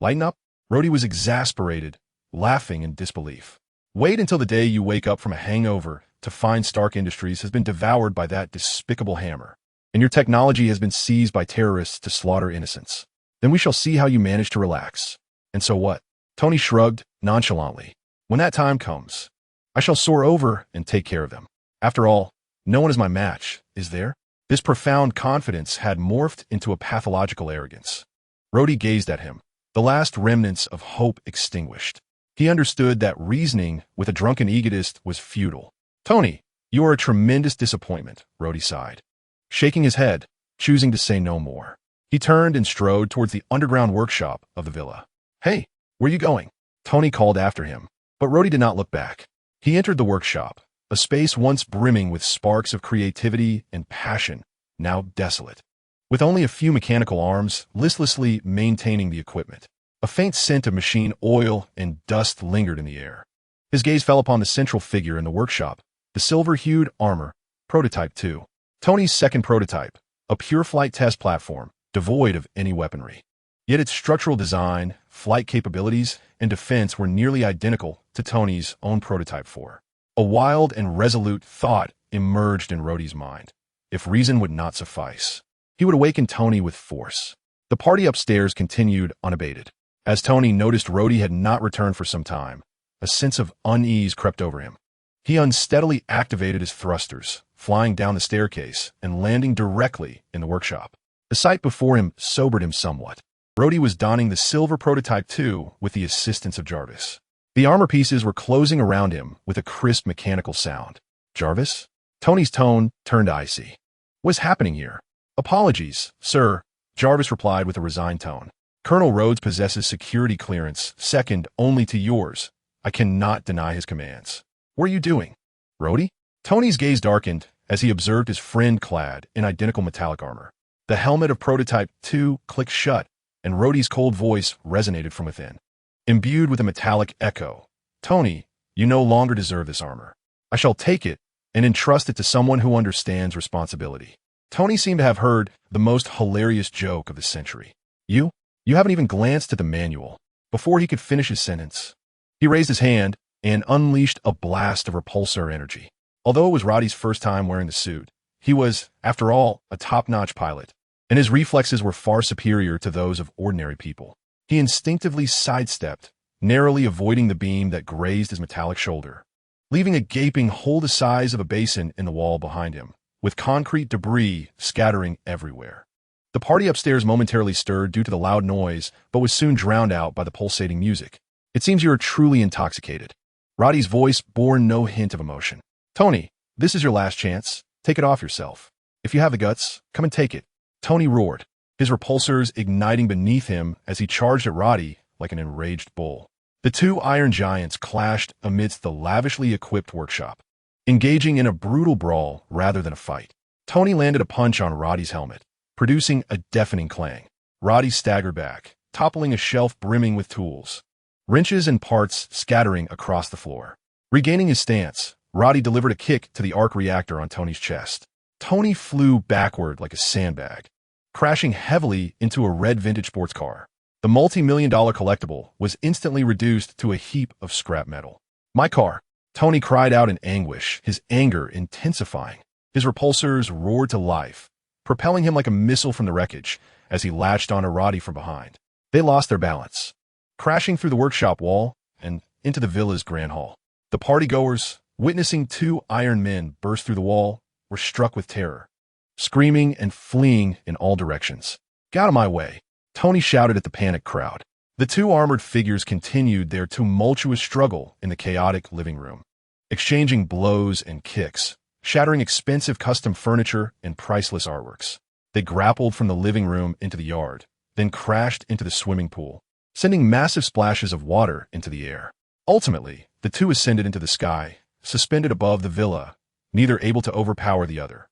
Speaker 1: Lighten up? Rhodey was exasperated, laughing in disbelief. Wait until the day you wake up from a hangover to find Stark Industries has been devoured by that despicable hammer, and your technology has been seized by terrorists to slaughter innocents. Then we shall see how you manage to relax. And so what? Tony shrugged nonchalantly. When that time comes, I shall soar over and take care of them. After all, no one is my match, is there? This profound confidence had morphed into a pathological arrogance. Rhodey gazed at him, the last remnants of hope extinguished. He understood that reasoning with a drunken egotist was futile. Tony, you are a tremendous disappointment, Rhodey sighed. Shaking his head, choosing to say no more, he turned and strode towards the underground workshop of the villa. Hey, where are you going? Tony called after him, but Rhodey did not look back. He entered the workshop, a space once brimming with sparks of creativity and passion, now desolate. With only a few mechanical arms listlessly maintaining the equipment, a faint scent of machine oil and dust lingered in the air. His gaze fell upon the central figure in the workshop, the silver-hued armor, Prototype 2. Tony's second prototype, a pure flight test platform, devoid of any weaponry. Yet its structural design, flight capabilities, and defense were nearly identical to Tony's own Prototype 4. A wild and resolute thought emerged in Rhodey's mind. If reason would not suffice, he would awaken Tony with force. The party upstairs continued unabated. As Tony noticed Rhodey had not returned for some time, a sense of unease crept over him. He unsteadily activated his thrusters, flying down the staircase and landing directly in the workshop. The sight before him sobered him somewhat. Rhodey was donning the silver Prototype 2 with the assistance of Jarvis. The armor pieces were closing around him with a crisp mechanical sound. Jarvis? Tony's tone turned icy. What's happening here? Apologies, sir, Jarvis replied with a resigned tone. Colonel Rhodes possesses security clearance, second only to yours. I cannot deny his commands. What are you doing? Rhodey? Tony's gaze darkened as he observed his friend clad in identical metallic armor. The helmet of Prototype 2 clicked shut, and Rhodey's cold voice resonated from within. Imbued with a metallic echo, Tony, you no longer deserve this armor. I shall take it and entrust it to someone who understands responsibility. Tony seemed to have heard the most hilarious joke of the century. You haven't even glanced at the manual. Before he could finish his sentence, he raised his hand and unleashed a blast of repulsor energy. Although it was Roddy's first time wearing the suit, he was, after all, a top-notch pilot, and his reflexes were far superior to those of ordinary people. He instinctively sidestepped, narrowly avoiding the beam that grazed his metallic shoulder, leaving a gaping hole the size of a basin in the wall behind him, with concrete debris scattering everywhere. The party upstairs momentarily stirred due to the loud noise, but was soon drowned out by the pulsating music. It seems you are truly intoxicated. Roddy's voice bore no hint of emotion. Tony, this is your last chance. Take it off yourself. If you have the guts, come and take it. Tony roared, his repulsors igniting beneath him as he charged at Roddy like an enraged bull. The two iron giants clashed amidst the lavishly equipped workshop, engaging in a brutal brawl rather than a fight. Tony landed a punch on Roddy's helmet, producing a deafening clang. Roddy staggered back, toppling a shelf brimming with tools, wrenches and parts scattering across the floor. Regaining his stance, Roddy delivered a kick to the arc reactor on Tony's chest. Tony flew backward like a sandbag, crashing heavily into a red vintage sports car. The multi-million-dollar collectible was instantly reduced to a heap of scrap metal. My car! Tony cried out in anguish, his anger intensifying. His repulsors roared to life, propelling him like a missile from the wreckage as he latched onto Roddy from behind. They lost their balance, crashing through the workshop wall and into the villa's grand hall. The partygoers, witnessing two iron men burst through the wall, were struck with terror, screaming and fleeing in all directions. Get out of my way, Tony shouted at the panicked crowd. The two armored figures continued their tumultuous struggle in the chaotic living room, exchanging blows and kicks, shattering expensive custom furniture and priceless artworks. They grappled from the living room into the yard, then crashed into the swimming pool, sending massive splashes of water into the air. Ultimately, the two ascended into the sky, suspended above the villa, neither able to overpower the other.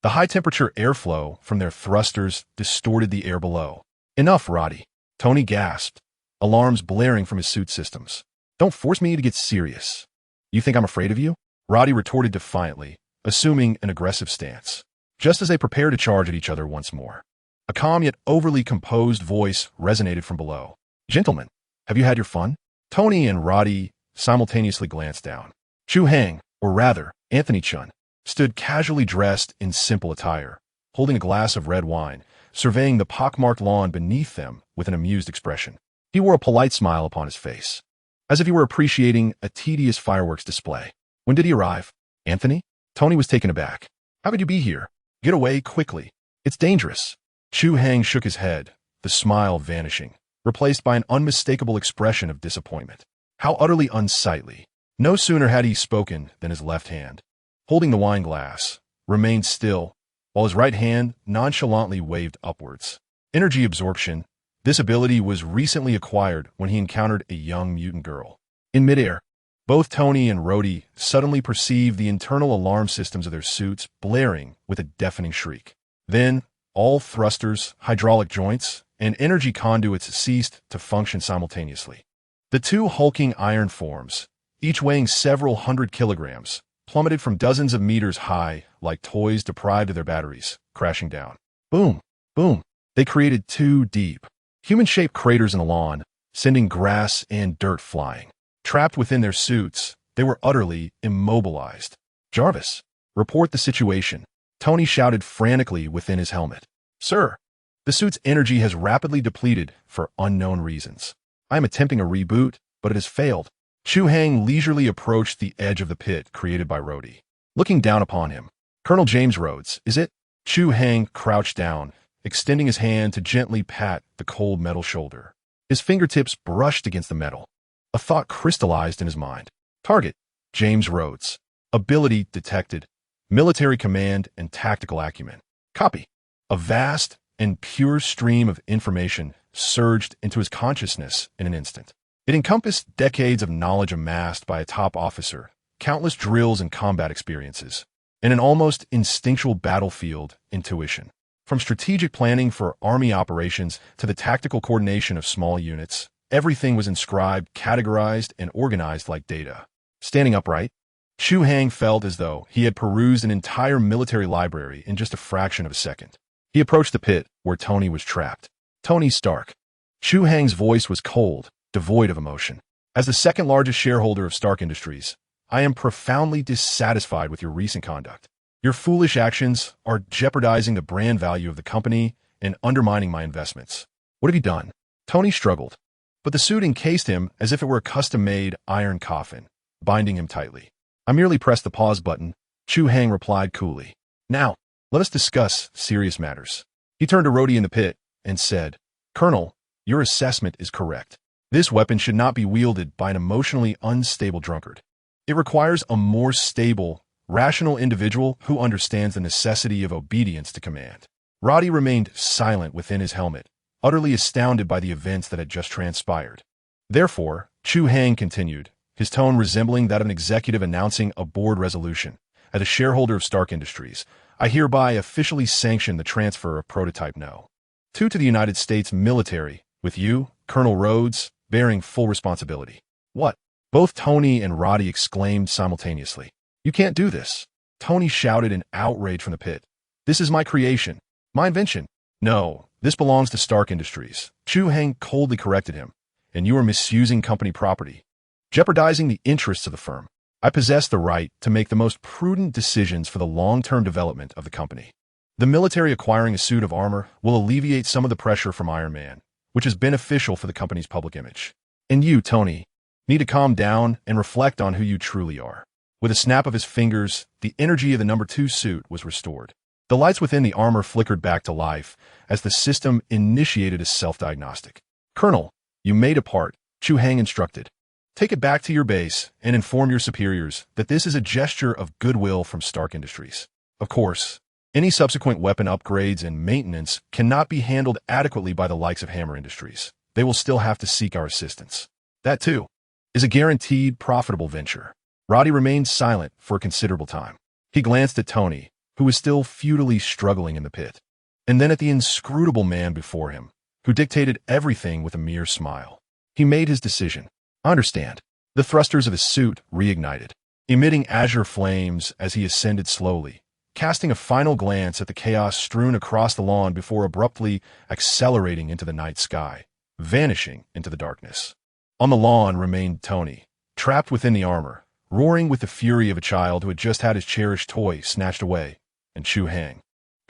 Speaker 1: The high-temperature airflow from their thrusters distorted the air below. "Enough, Roddy," Tony gasped, alarms blaring from his suit systems. "Don't force me to get serious." "You think I'm afraid of you?" Roddy retorted defiantly, assuming an aggressive stance. Just as they prepared to charge at each other once more, a calm yet overly composed voice resonated from below. "Gentlemen, have you had your fun?" Tony and Roddy simultaneously glanced down. Chu Hai, or rather, Anthony Chun, stood casually dressed in simple attire, holding a glass of red wine, surveying the pockmarked lawn beneath them with an amused expression. He wore a polite smile upon his face, as if he were appreciating a tedious fireworks display. "When did he arrive?" "Anthony?" Tony was taken aback. "How could you be here? Get away quickly. It's dangerous." Chu Hai shook his head, the smile vanishing, replaced by an unmistakable expression of disappointment. How utterly unsightly. No sooner had he spoken than his left hand, holding the wine glass, remained still, while his right hand nonchalantly waved upwards. Energy absorption. This ability was recently acquired when he encountered a young mutant girl. In midair, both Tony and Rhodey suddenly perceived the internal alarm systems of their suits blaring with a deafening shriek. Then, all thrusters, hydraulic joints, and energy conduits ceased to function simultaneously. The two hulking iron forms, each weighing several hundred kilograms, plummeted from dozens of meters high like toys deprived of their batteries, crashing down. Boom, boom. They created two deep, human-shaped craters in the lawn, sending grass and dirt flying. Trapped within their suits, they were utterly immobilized. "Jarvis, report the situation," Tony shouted frantically within his helmet. "Sir, the suit's energy has rapidly depleted for unknown reasons. I am attempting a reboot, but it has failed." Chu Hai leisurely approached the edge of the pit created by Rhodey, looking down upon him. "Colonel James Rhodes, is it?" Chu Hai crouched down, extending his hand to gently pat the cold metal shoulder. His fingertips brushed against the metal. A thought crystallized in his mind. Target, James Rhodes. Ability detected. Military command and tactical acumen. Copy. A vast and pure stream of information surged into his consciousness in an instant. It encompassed decades of knowledge amassed by a top officer, countless drills and combat experiences, and an almost instinctual battlefield intuition. From strategic planning for army operations to the tactical coordination of small units, everything was inscribed, categorized, and organized like data. Standing upright, Chu Hai felt as though he had perused an entire military library in just a fraction of a second. He approached the pit where Tony was trapped. "Tony Stark." Chu Hai's voice was cold, devoid of emotion. "As the second largest shareholder of Stark Industries, I am profoundly dissatisfied with your recent conduct. Your foolish actions are jeopardizing the brand value of the company and undermining my investments." "What have you done?" Tony struggled, but the suit encased him as if it were a custom-made iron coffin, binding him tightly. "I merely pressed the pause button," Chu Hai replied coolly. "Now, let us discuss serious matters." He turned to Rhodey in the pit and said, "Colonel, your assessment is correct. This weapon should not be wielded by an emotionally unstable drunkard. It requires a more stable, rational individual who understands the necessity of obedience to command." Roddy remained silent within his helmet, utterly astounded by the events that had just transpired. Therefore, Chu Hai continued, his tone resembling that of an executive announcing a board resolution. "As a shareholder of Stark Industries, I hereby officially sanction the transfer of Prototype No. 2 to the United States military, with you, Colonel Rhodes, bearing full responsibility." "What?" both Tony and Roddy exclaimed simultaneously. "You can't do this," Tony shouted in outrage from the pit. "This is my creation, my invention." "No, this belongs to Stark Industries," Chu Hai coldly corrected him, "and you are misusing company property, jeopardizing the interests of the firm. I possess the right to make the most prudent decisions for the long-term development of the company. The military acquiring a suit of armor will alleviate some of the pressure from Iron Man, which is beneficial for the company's public image. And you, Tony, need to calm down and reflect on who you truly are." With a snap of his fingers, the energy of the number 2 suit was restored. The lights within the armor flickered back to life as the system initiated a self-diagnostic. "Colonel, you may depart," Chu Hai instructed. Take it back to your base and inform your superiors that this is a gesture of goodwill from Stark Industries. Of course, any subsequent weapon upgrades and maintenance cannot be handled adequately by the likes of Hammer Industries. They will still have to seek our assistance. That, too, is a guaranteed profitable venture. Roddy remained silent for a considerable time. He glanced at Tony, who was still futilely struggling in the pit, and then at the inscrutable man before him, who dictated everything with a mere smile. He made his decision. I understand. The thrusters of his suit reignited, emitting azure flames as he ascended slowly, casting a final glance at the chaos strewn across the lawn before abruptly accelerating into the night sky, vanishing into the darkness. On the lawn remained Tony, trapped within the armor, roaring with the fury of a child who had just had his cherished toy snatched away, and Chu Hai,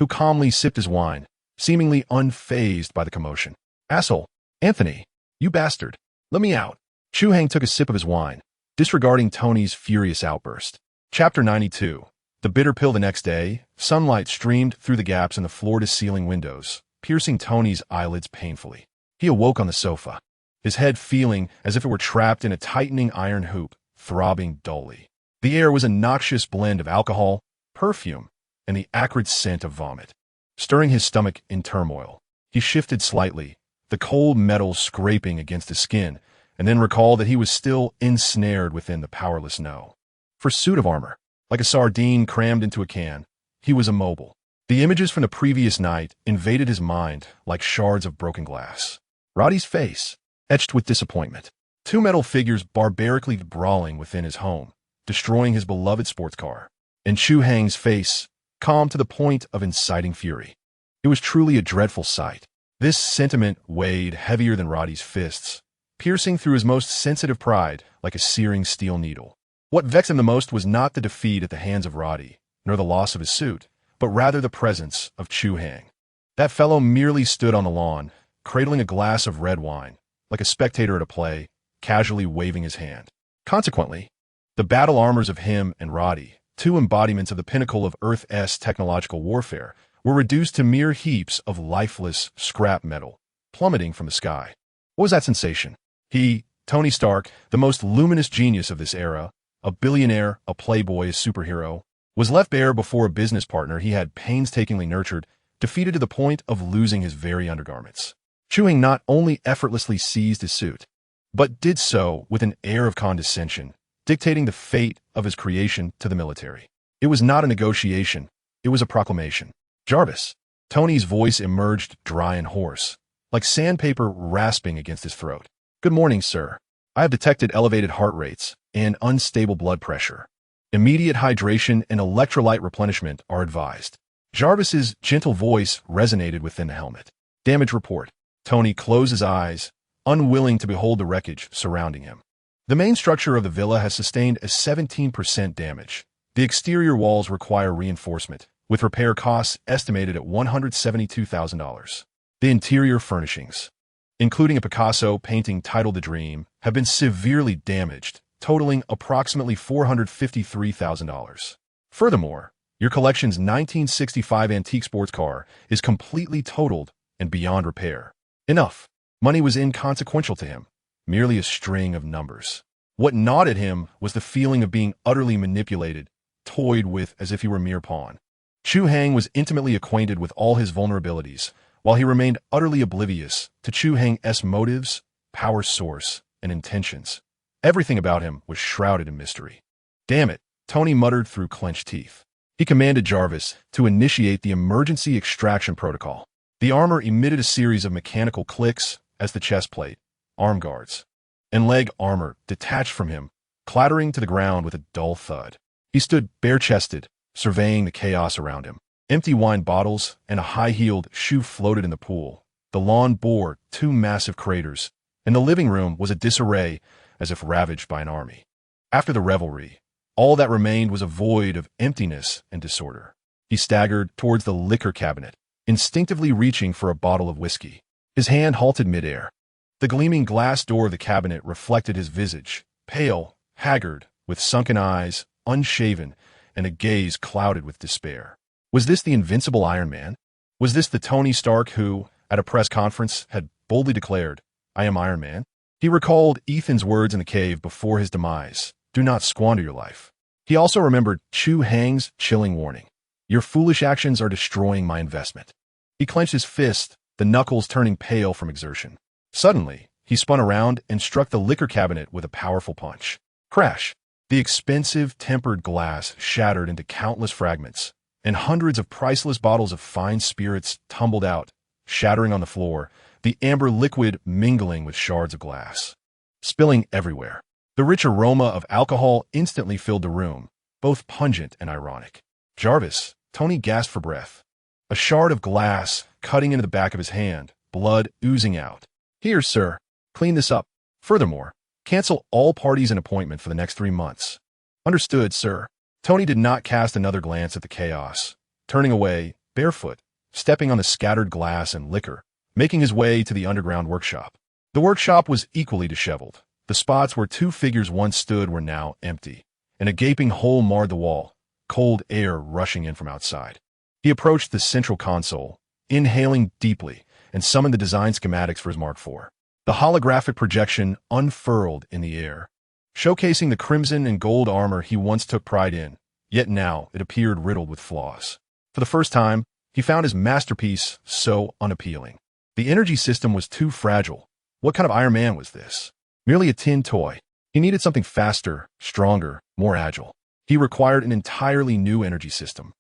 Speaker 1: who calmly sipped his wine, seemingly unfazed by the commotion. Asshole, Anthony, you bastard, let me out. Chu Hai took a sip of his wine, disregarding Tony's furious outburst. Chapter 92. The bitter pill. The next day, sunlight streamed through the gaps in the floor-to-ceiling windows, piercing Tony's eyelids painfully. He awoke on the sofa, his head feeling as if it were trapped in a tightening iron hoop, throbbing dully. The air was a noxious blend of alcohol, perfume, and the acrid scent of vomit. Stirring his stomach in turmoil, he shifted slightly, the cold metal scraping against his skin, and then recalled that he was still ensnared within the powerless no. For suit of armor, like a sardine crammed into a can, he was immobile. The images from the previous night invaded his mind like shards of broken glass. Roddy's face, etched with disappointment. Two metal figures barbarically brawling within his home, destroying his beloved sports car. And Chu Hai's face, calm to the point of inciting fury. It was truly a dreadful sight. This sentiment weighed heavier than Roddy's fists, piercing through his most sensitive pride like a searing steel needle. What vexed him the most was not the defeat at the hands of Roddy, nor the loss of his suit, but rather the presence of Chu Hai. That fellow merely stood on the lawn, cradling a glass of red wine, like a spectator at a play, casually waving his hand. Consequently, the battle armors of him and Roddy, two embodiments of the pinnacle of Earth's technological warfare, were reduced to mere heaps of lifeless scrap metal, plummeting from the sky. What was that sensation? He, Tony Stark, the most luminous genius of this era, a billionaire, a playboy, a superhero, was left bare before a business partner he had painstakingly nurtured, defeated to the point of losing his very undergarments. Chu Hai not only effortlessly seized his suit, but did so with an air of condescension, dictating the fate of his creation to the military. It was not a negotiation, it was a proclamation. Jarvis. Tony's voice emerged dry and hoarse, like sandpaper rasping against his throat. Good morning, sir. I have detected elevated heart rates and unstable blood pressure. Immediate hydration and electrolyte replenishment are advised. Jarvis's gentle voice resonated within the helmet. Damage report. Tony closed his eyes, unwilling to behold the wreckage surrounding him. The main structure of the villa has sustained a 17% damage. The exterior walls require reinforcement, with repair costs estimated at $172,000. The interior furnishings, including a Picasso painting titled The Dream, have been severely damaged, totaling approximately $453,000. Furthermore, your collection's 1965 antique sports car is completely totaled and beyond repair. Enough. Money was inconsequential to him, merely a string of numbers. What gnawed at him was the feeling of being utterly manipulated, toyed with as if he were a mere pawn. Chu Hai was intimately acquainted with all his vulnerabilities, while he remained utterly oblivious to Chu Hai's motives, power source, and intentions. Everything about him was shrouded in mystery. Damn it, Tony muttered through clenched teeth. He commanded Jarvis to initiate the emergency extraction protocol. The armor emitted a series of mechanical clicks as the chest plate, arm guards, and leg armor detached from him, clattering to the ground with a dull thud. He stood bare-chested, surveying the chaos around him. Empty wine bottles and a high-heeled shoe floated in the pool. The lawn bore two massive craters, and the living room was a disarray as if ravaged by an army. After the revelry, all that remained was a void of emptiness and disorder. He staggered towards the liquor cabinet, instinctively reaching for a bottle of whiskey. His hand halted midair. The gleaming glass door of the cabinet reflected his visage, pale, haggard, with sunken eyes, unshaven, and a gaze clouded with despair. Was this the invincible Iron Man? Was this the Tony Stark who, at a press conference, had boldly declared, "I am Iron Man"? He recalled Ethan's words in the cave before his demise, "Do not squander your life." He also remembered Chu Hai's chilling warning, "Your foolish actions are destroying my investment." He clenched his fist, the knuckles turning pale from exertion. Suddenly, he spun around and struck the liquor cabinet with a powerful punch. Crash! The expensive, tempered glass shattered into countless fragments, and hundreds of priceless bottles of fine spirits tumbled out, shattering on the floor, the amber liquid mingling with shards of glass, spilling everywhere. The rich aroma of alcohol instantly filled the room, both pungent and ironic. "Jarvis," Tony gasped for breath. A shard of glass cutting into the back of his hand, blood oozing out. "Here, sir. Clean this up. Furthermore, cancel all parties and appointment for the next 3 months." "Understood, sir." Tony did not cast another glance at the chaos, turning away, barefoot, stepping on the scattered glass and liquor, making his way to the underground workshop. The workshop was equally disheveled. The spots where 2 figures once stood were now empty, and a gaping hole marred the wall, cold air rushing in from outside. He approached the central console, inhaling deeply, and summoned the design schematics for his Mark IV. The holographic projection unfurled in the air, showcasing the crimson and gold armor he once took pride in, yet now it appeared riddled with flaws. For the first time, he found his masterpiece so unappealing. The energy system was too fragile. What kind of Iron Man was this? Merely a tin toy. He needed something faster, stronger, more agile. He required an entirely new energy system,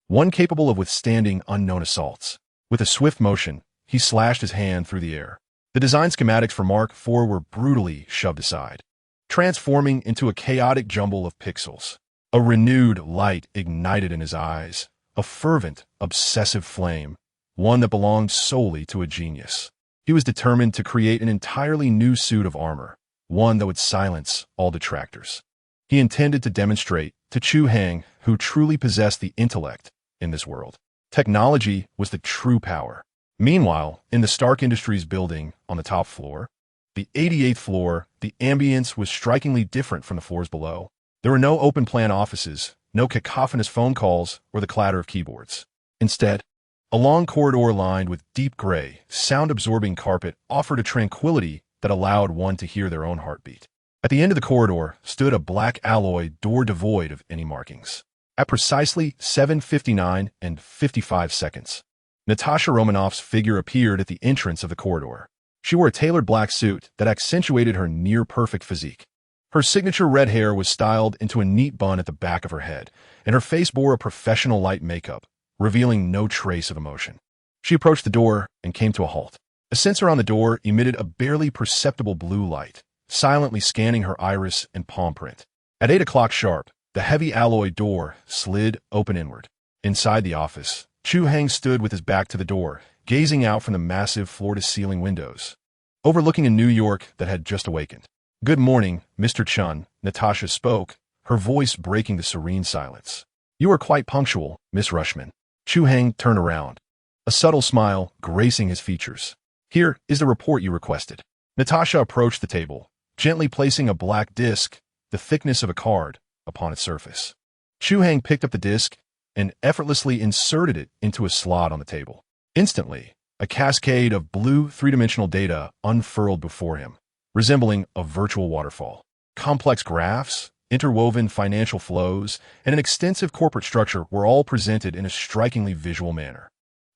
Speaker 1: one capable of withstanding unknown assaults. With a swift motion, he slashed his hand through the air. The design schematics for Mark IV were brutally shoved aside, transforming into a chaotic jumble of pixels. A renewed light ignited in his eyes, a fervent, obsessive flame, one that belonged solely to a genius. He was determined to create an entirely new suit of armor, one that would silence all detractors. He intended to demonstrate to Chu Hai who truly possessed the intellect in this world. Technology was the true power. Meanwhile, in the Stark Industries building on the top floor, the 88th floor, the ambience was strikingly different from the floors below. There were no open-plan offices, no cacophonous phone calls, or the clatter of keyboards. Instead, a long corridor lined with deep gray, sound-absorbing carpet offered a tranquility that allowed one to hear their own heartbeat. At the end of the corridor stood a black alloy door devoid of any markings. At precisely 7:59 and 55 seconds, Natasha Romanoff's figure appeared at the entrance of the corridor. She wore a tailored black suit that accentuated her near-perfect physique. Her signature red hair was styled into a neat bun at the back of her head, and her face bore a professional light makeup, revealing no trace of emotion. She approached the door and came to a halt. A sensor on the door emitted a barely perceptible blue light, silently scanning her iris and palm print. At 8 o'clock sharp, the heavy alloy door slid open inward. Inside the office, Chu Hai stood with his back to the door, gazing out from the massive floor-to-ceiling windows, overlooking a New York that had just awakened. "Good morning, Mr. Chun," Natasha spoke, her voice breaking the serene silence. "You are quite punctual, Miss Rushman." Chu Hai turned around, a subtle smile gracing his features. "Here is the report you requested." Natasha approached the table, gently placing a black disc, the thickness of a card, upon its surface. Chu Hai picked up the disc and effortlessly inserted it into a slot on the table. Instantly, a cascade of blue three-dimensional data unfurled before him, resembling a virtual waterfall. Complex graphs, interwoven financial flows, and an extensive corporate structure were all presented in a strikingly visual manner.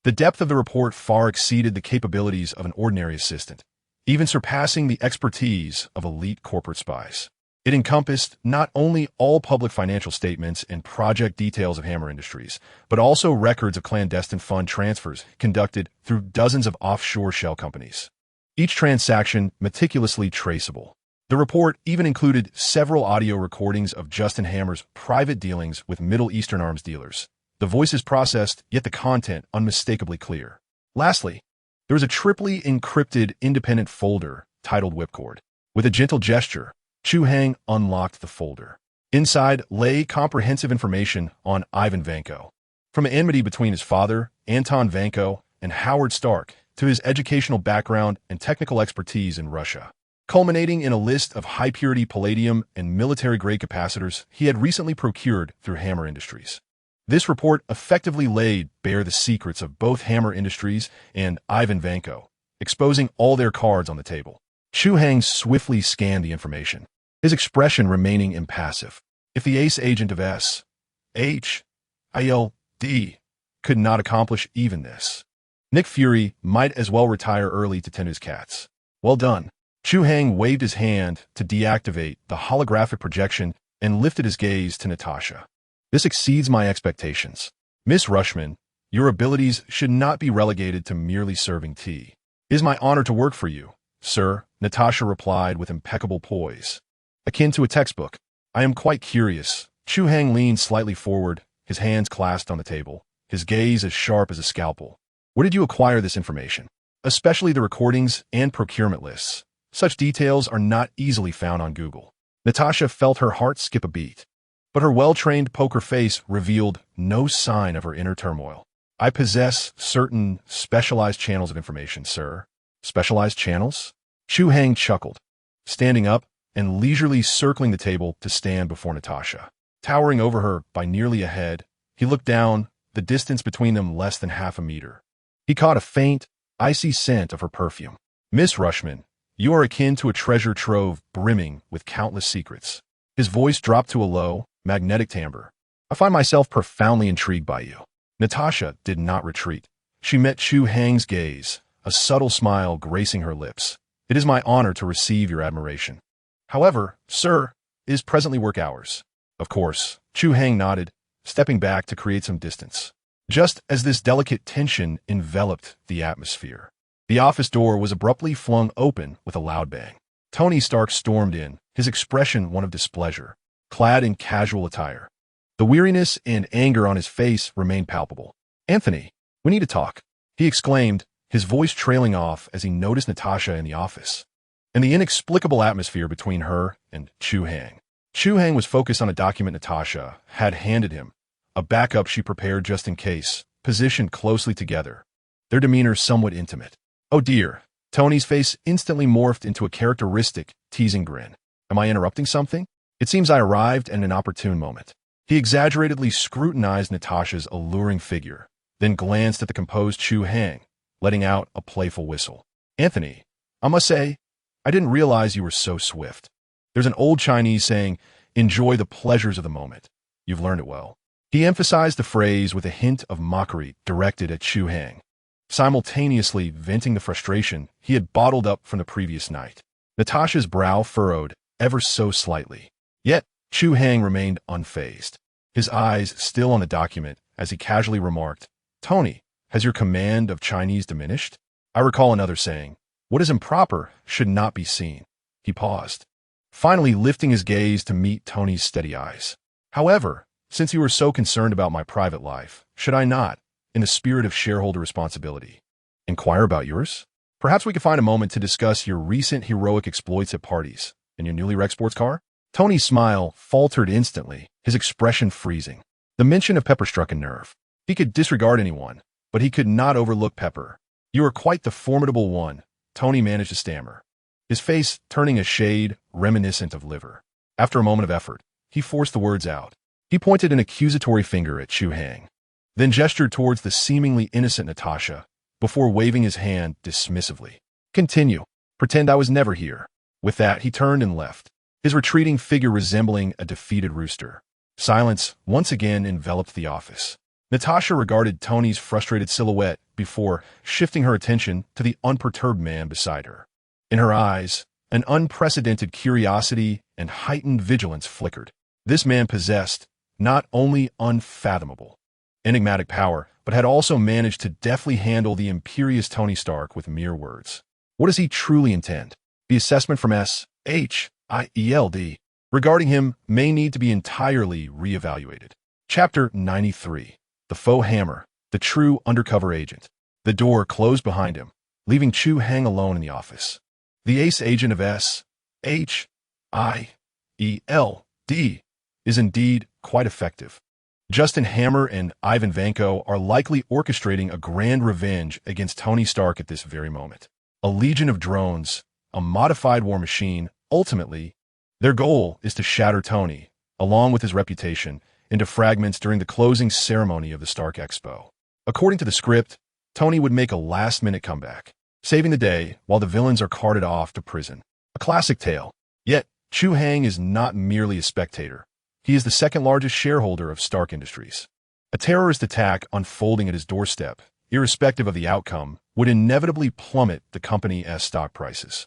Speaker 1: The depth of the report far exceeded the capabilities of an ordinary assistant, even surpassing the expertise of elite corporate spies. It encompassed not only all public financial statements and project details of Hammer Industries, but also records of clandestine fund transfers conducted through dozens of offshore shell companies. Each transaction meticulously traceable. The report even included several audio recordings of Justin Hammer's private dealings with Middle Eastern arms dealers. The voices processed, yet the content unmistakably clear. Lastly, there was a triply encrypted independent folder titled Whipcord. With a gentle gesture, Chu Hai unlocked the folder. Inside lay comprehensive information on Ivan Vanko. From an enmity between his father, Anton Vanko, and Howard Stark, to his educational background and technical expertise in Russia, culminating in a list of high-purity palladium and military-grade capacitors he had recently procured through Hammer Industries. This report effectively laid bare the secrets of both Hammer Industries and Ivan Vanko, exposing all their cards on the table. Chu Hai swiftly scanned the information, his expression remaining impassive. If the ace agent of S.H.I.L.D. could not accomplish even this, Nick Fury might as well retire early to tend his cats. Well done. Chu Hai waved his hand to deactivate the holographic projection and lifted his gaze to Natasha. This exceeds my expectations. Miss Rushman, your abilities should not be relegated to merely serving tea. It is my honor to work for you, sir, Natasha replied with impeccable poise. Akin to a textbook. I am quite curious. Chu Hai leaned slightly forward, his hands clasped on the table, his gaze as sharp as a scalpel. Where did you acquire this information? Especially the recordings and procurement lists. Such details are not easily found on Google. Natasha felt her heart skip a beat, but her well-trained poker face revealed no sign of her inner turmoil. I possess certain specialized channels of information, sir. Specialized channels? Chu Hai chuckled, standing up and leisurely circling the table to stand before Natasha. Towering over her by nearly a head, he looked down, the distance between them less than half a meter. He caught a faint, icy scent of her perfume. Miss Rushman, you are akin to a treasure trove brimming with countless secrets. His voice dropped to a low, magnetic timbre. I find myself profoundly intrigued by you. Natasha did not retreat. She met Chu Hai's gaze, a subtle smile gracing her lips. It is my honor to receive your admiration. However, sir, it is presently work hours. Of course, Chu Hai nodded, stepping back to create some distance. Just as this delicate tension enveloped the atmosphere, the office door was abruptly flung open with a loud bang. Tony Stark stormed in, his expression one of displeasure, clad in casual attire. The weariness and anger on his face remained palpable. Anthony, we need to talk, he exclaimed, his voice trailing off as he noticed Natasha in the office, and the inexplicable atmosphere between her and Chu Hai. Chu Hai was focused on a document Natasha had handed him, a backup she prepared just in case, positioned closely together, their demeanor somewhat intimate. Oh dear, Tony's face instantly morphed into a characteristic, teasing grin. Am I interrupting something? It seems I arrived at an opportune moment. He exaggeratedly scrutinized Natasha's alluring figure, then glanced at the composed Chu Hai, letting out a playful whistle. Anthony, I must say, I didn't realize you were so swift. There's an old Chinese saying, enjoy the pleasures of the moment. You've learned it well. He emphasized the phrase with a hint of mockery directed at Chu Hai, simultaneously venting the frustration he had bottled up from the previous night. Natasha's brow furrowed ever so slightly. Yet, Chu Hai remained unfazed, his eyes still on the document as he casually remarked, Tony, has your command of Chinese diminished? I recall another saying, what is improper should not be seen. He paused, finally lifting his gaze to meet Tony's steady eyes. However, since you are so concerned about my private life, should I not, in the spirit of shareholder responsibility, inquire about yours? Perhaps we could find a moment to discuss your recent heroic exploits at parties and your newly wrecked sports car? Tony's smile faltered instantly, his expression freezing. The mention of Pepper struck a nerve. He could disregard anyone, but he could not overlook Pepper. You are quite the formidable one, Tony managed to stammer, his face turning a shade reminiscent of liver. After a moment of effort, he forced the words out. He pointed an accusatory finger at Chu Hai, then gestured towards the seemingly innocent Natasha, before waving his hand dismissively. Continue. Pretend I was never here. With that, he turned and left, his retreating figure resembling a defeated rooster. Silence once again enveloped the office. Natasha regarded Tony's frustrated silhouette before shifting her attention to the unperturbed man beside her. In her eyes, an unprecedented curiosity and heightened vigilance flickered. This man possessed not only unfathomable, enigmatic power, but had also managed to deftly handle the imperious Tony Stark with mere words. What does he truly intend? The assessment from S.H.I.L.D. regarding him may need to be entirely reevaluated. Chapter 93. The Faux Hammer, the True Undercover Agent. The door closed behind him, leaving Chu Hai alone in the office. The ace agent of S.H.I.L.D. is indeed quite effective. Justin Hammer and Ivan Vanko are likely orchestrating a grand revenge against Tony Stark at this very moment. A legion of drones, a modified war machine, ultimately, their goal is to shatter Tony, along with his reputation, into fragments during the closing ceremony of the Stark Expo. According to the script, Tony would make a last-minute comeback, saving the day while the villains are carted off to prison. A classic tale. Yet, Chu Hai is not merely a spectator. He is the second-largest shareholder of Stark Industries. A terrorist attack unfolding at his doorstep, irrespective of the outcome, would inevitably plummet the company's stock prices.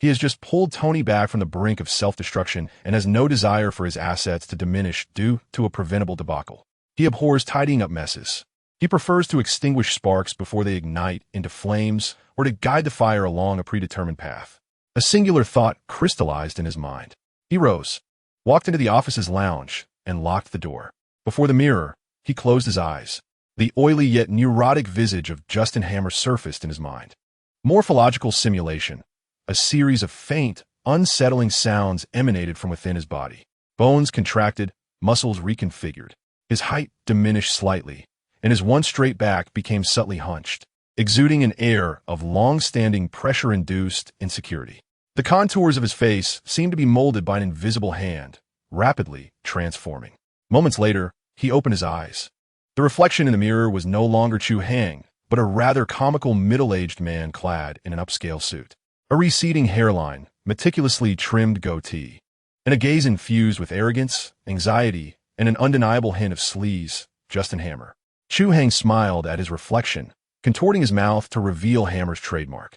Speaker 1: He has just pulled Tony back from the brink of self-destruction and has no desire for his assets to diminish due to a preventable debacle. He abhors tidying up messes. He prefers to extinguish sparks before they ignite into flames or to guide the fire along a predetermined path. A singular thought crystallized in his mind. He rose, walked into the office's lounge, and locked the door. Before the mirror, he closed his eyes. The oily yet neurotic visage of Justin Hammer surfaced in his mind. Morphological simulation. A series of faint, unsettling sounds emanated from within his body. Bones contracted, muscles reconfigured. His height diminished slightly, and his one straight back became subtly hunched, exuding an air of long-standing pressure-induced insecurity. The contours of his face seemed to be molded by an invisible hand, rapidly transforming. Moments later, he opened his eyes. The reflection in the mirror was no longer Chu Hai, but a rather comical middle-aged man clad in an upscale suit. A receding hairline, meticulously trimmed goatee, and a gaze infused with arrogance, anxiety, and an undeniable hint of sleaze, Justin Hammer. Chu Hai smiled at his reflection, contorting his mouth to reveal Hammer's trademark.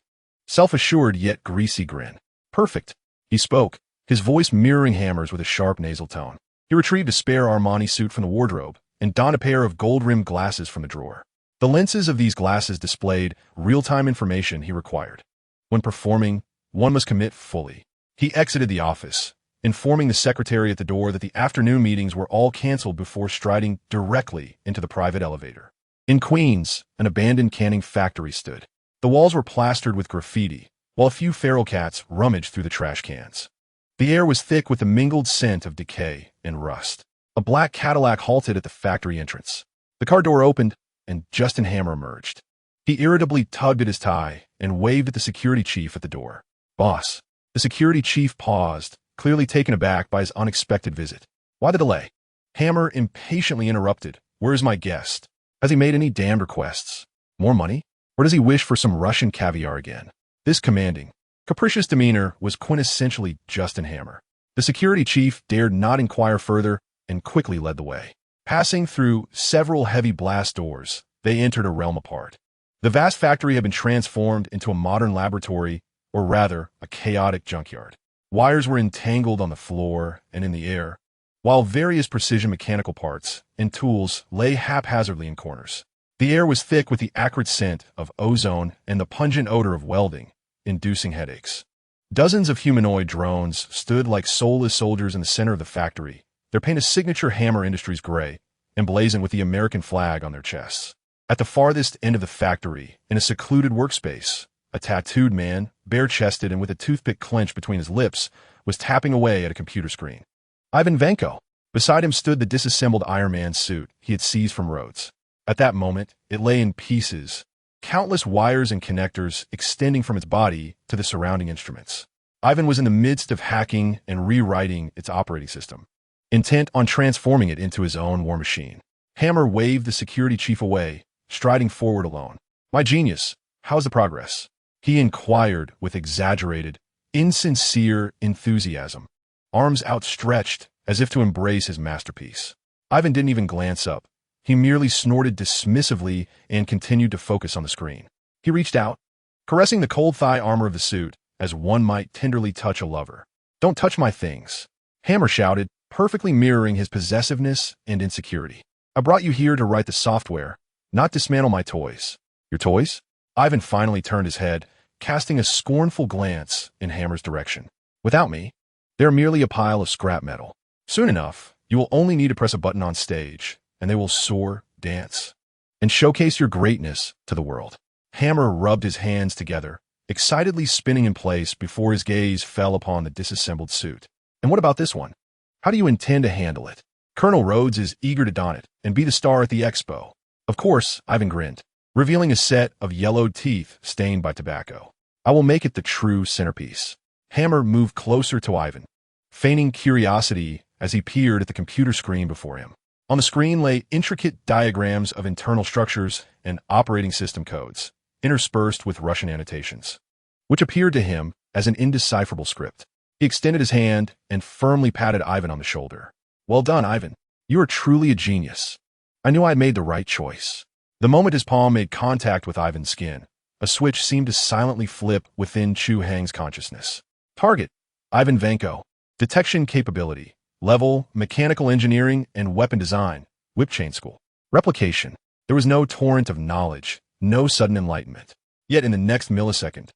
Speaker 1: Self-assured yet greasy grin. Perfect, he spoke, his voice mirroring Hammer's with a sharp nasal tone. He retrieved a spare Armani suit from the wardrobe and donned a pair of gold-rimmed glasses from the drawer. The lenses of these glasses displayed real-time information he required. When performing, one must commit fully. He exited the office, informing the secretary at the door that the afternoon meetings were all canceled before striding directly into the private elevator. In Queens, an abandoned canning factory stood. The walls were plastered with graffiti, while a few feral cats rummaged through the trash cans. The air was thick with the mingled scent of decay and rust. A black Cadillac halted at the factory entrance. The car door opened, and Justin Hammer emerged. He irritably tugged at his tie and waved at the security chief at the door. "Boss." The security chief paused, clearly taken aback by his unexpected visit. "Why the delay?" Hammer impatiently interrupted. "Where is my guest? Has he made any damned requests? More money? Or does he wish for some Russian caviar again?" This commanding, capricious demeanor was quintessentially Justin Hammer. The security chief dared not inquire further and quickly led the way. Passing through several heavy blast doors, they entered a realm apart. The vast factory had been transformed into a modern laboratory, or rather, a chaotic junkyard. Wires were entangled on the floor and in the air, while various precision mechanical parts and tools lay haphazardly in corners. The air was thick with the acrid scent of ozone and the pungent odor of welding, inducing headaches. Dozens of humanoid drones stood like soulless soldiers in the center of the factory, their paint a signature Hammer Industries gray, emblazoned with the American flag on their chests. At the farthest end of the factory, in a secluded workspace, a tattooed man, bare-chested and with a toothpick clenched between his lips, was tapping away at a computer screen. Ivan Vanko. Beside him stood the disassembled Iron Man suit he had seized from Rhodes. At that moment, it lay in pieces, countless wires and connectors extending from its body to the surrounding instruments. Ivan was in the midst of hacking and rewriting its operating system, intent on transforming it into his own war machine. Hammer waved the security chief away, striding forward alone. "My genius, how's the progress?" he inquired with exaggerated, insincere enthusiasm, arms outstretched as if to embrace his masterpiece. Ivan didn't even glance up. He merely snorted dismissively and continued to focus on the screen. He reached out, caressing the cold thigh armor of the suit as one might tenderly touch a lover. "Don't touch my things," Hammer shouted, perfectly mirroring his possessiveness and insecurity. "I brought you here to write the software, not dismantle my toys." "Your toys?" Ivan finally turned his head, casting a scornful glance in Hammer's direction. "Without me, they're merely a pile of scrap metal. Soon enough, you will only need to press a button on stage, and they will soar, dance, and showcase your greatness to the world." Hammer rubbed his hands together, excitedly spinning in place before his gaze fell upon the disassembled suit. "And what about this one? How do you intend to handle it?" "Colonel Rhodes is eager to don it and be the star at the expo." "Of course," Ivan grinned, revealing a set of yellowed teeth stained by tobacco. "I will make it the true centerpiece." Hammer moved closer to Ivan, feigning curiosity as he peered at the computer screen before him. On the screen lay intricate diagrams of internal structures and operating system codes, interspersed with Russian annotations, which appeared to him as an indecipherable script. He extended his hand and firmly patted Ivan on the shoulder. "Well done, Ivan. You are truly a genius. I knew I had made the right choice." The moment his palm made contact with Ivan's skin, a switch seemed to silently flip within Chu Hai's consciousness. Target: Ivan Vanko. Detection capability: level, mechanical engineering, and weapon design, Whip Chain School. Replication: there was no torrent of knowledge, no sudden enlightenment. Yet in the next millisecond,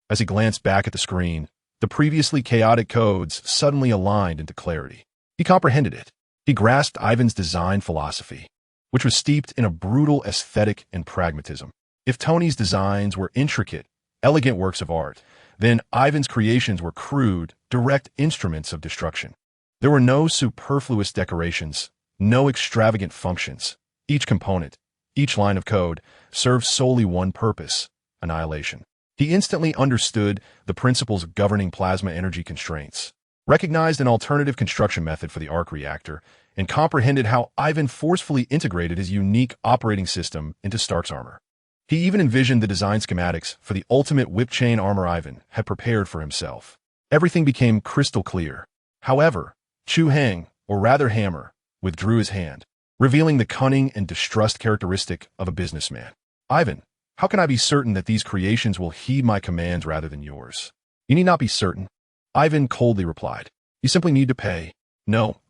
Speaker 1: as he glanced back at the screen, the previously chaotic codes suddenly aligned into clarity. He comprehended it. He grasped Ivan's design philosophy, which was steeped in a brutal aesthetic and pragmatism. If Tony's designs were intricate, elegant works of art, then Ivan's creations were crude, direct instruments of destruction. There were no superfluous decorations, no extravagant functions. Each component, each line of code, served solely one purpose: annihilation. He instantly understood the principles governing plasma energy constraints, recognized an alternative construction method for the arc reactor, and comprehended how Ivan forcefully integrated his unique operating system into Stark's armor. He even envisioned the design schematics for the ultimate whip chain armor Ivan had prepared for himself. Everything became crystal clear. However, Chu Hai, or rather Hammer, withdrew his hand, revealing the cunning and distrust characteristic of a businessman. "Ivan, how can I be certain that these creations will heed my commands rather than yours?" "You need not be certain," Ivan coldly replied. "You simply need to pay." No,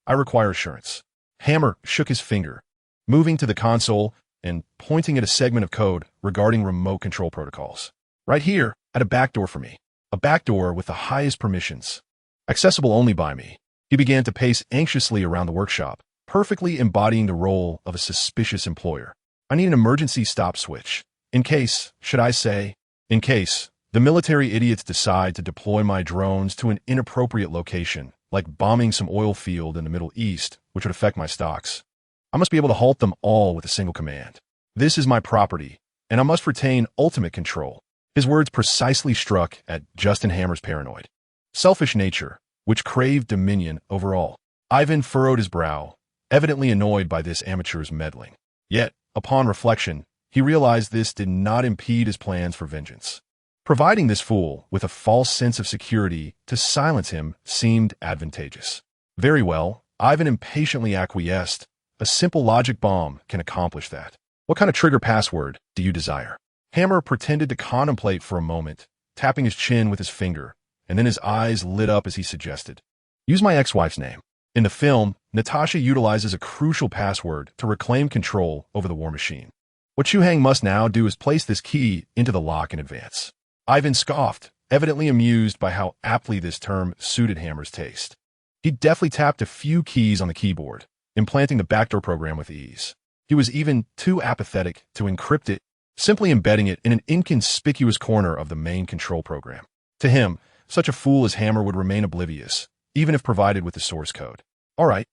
Speaker 1: I require assurance." Hammer shook his finger, moving to the console and pointing at a segment of code regarding remote control protocols. "Right here, at a backdoor for me. A backdoor with the highest permissions. Accessible only by me." He began to pace anxiously around the workshop, perfectly embodying the role of a suspicious employer. "I need an emergency stop switch. In case, in case, the military idiots decide to deploy my drones to an inappropriate location, like bombing some oil field in the Middle East, which would affect my stocks. I must be able to halt them all with a single command. This is my property, and I must retain ultimate control." His words precisely struck at Justin Hammer's paranoid, selfish nature, which craved dominion over all. Ivan furrowed his brow, evidently annoyed by this amateur's meddling. Yet, upon reflection, he realized this did not impede his plans for vengeance. Providing this fool with a false sense of security to silence him seemed advantageous. "Very well," Ivan impatiently acquiesced. "A simple logic bomb can accomplish that. What kind of trigger password do you desire?" Hammer pretended to contemplate for a moment, tapping his chin with his finger, and then his eyes lit up as he suggested. "Use my ex-wife's name." In the film, Natasha utilizes a crucial password to reclaim control over the war machine. What Chu Hai must now do is place this key into the lock in advance. Ivan scoffed, evidently amused by how aptly this term suited Hammer's taste. He deftly tapped a few keys on the keyboard, implanting the backdoor program with ease. He was even too apathetic to encrypt it, simply embedding it in an inconspicuous corner of the main control program. To him, such a fool as Hammer would remain oblivious, even if provided with the source code. "All right,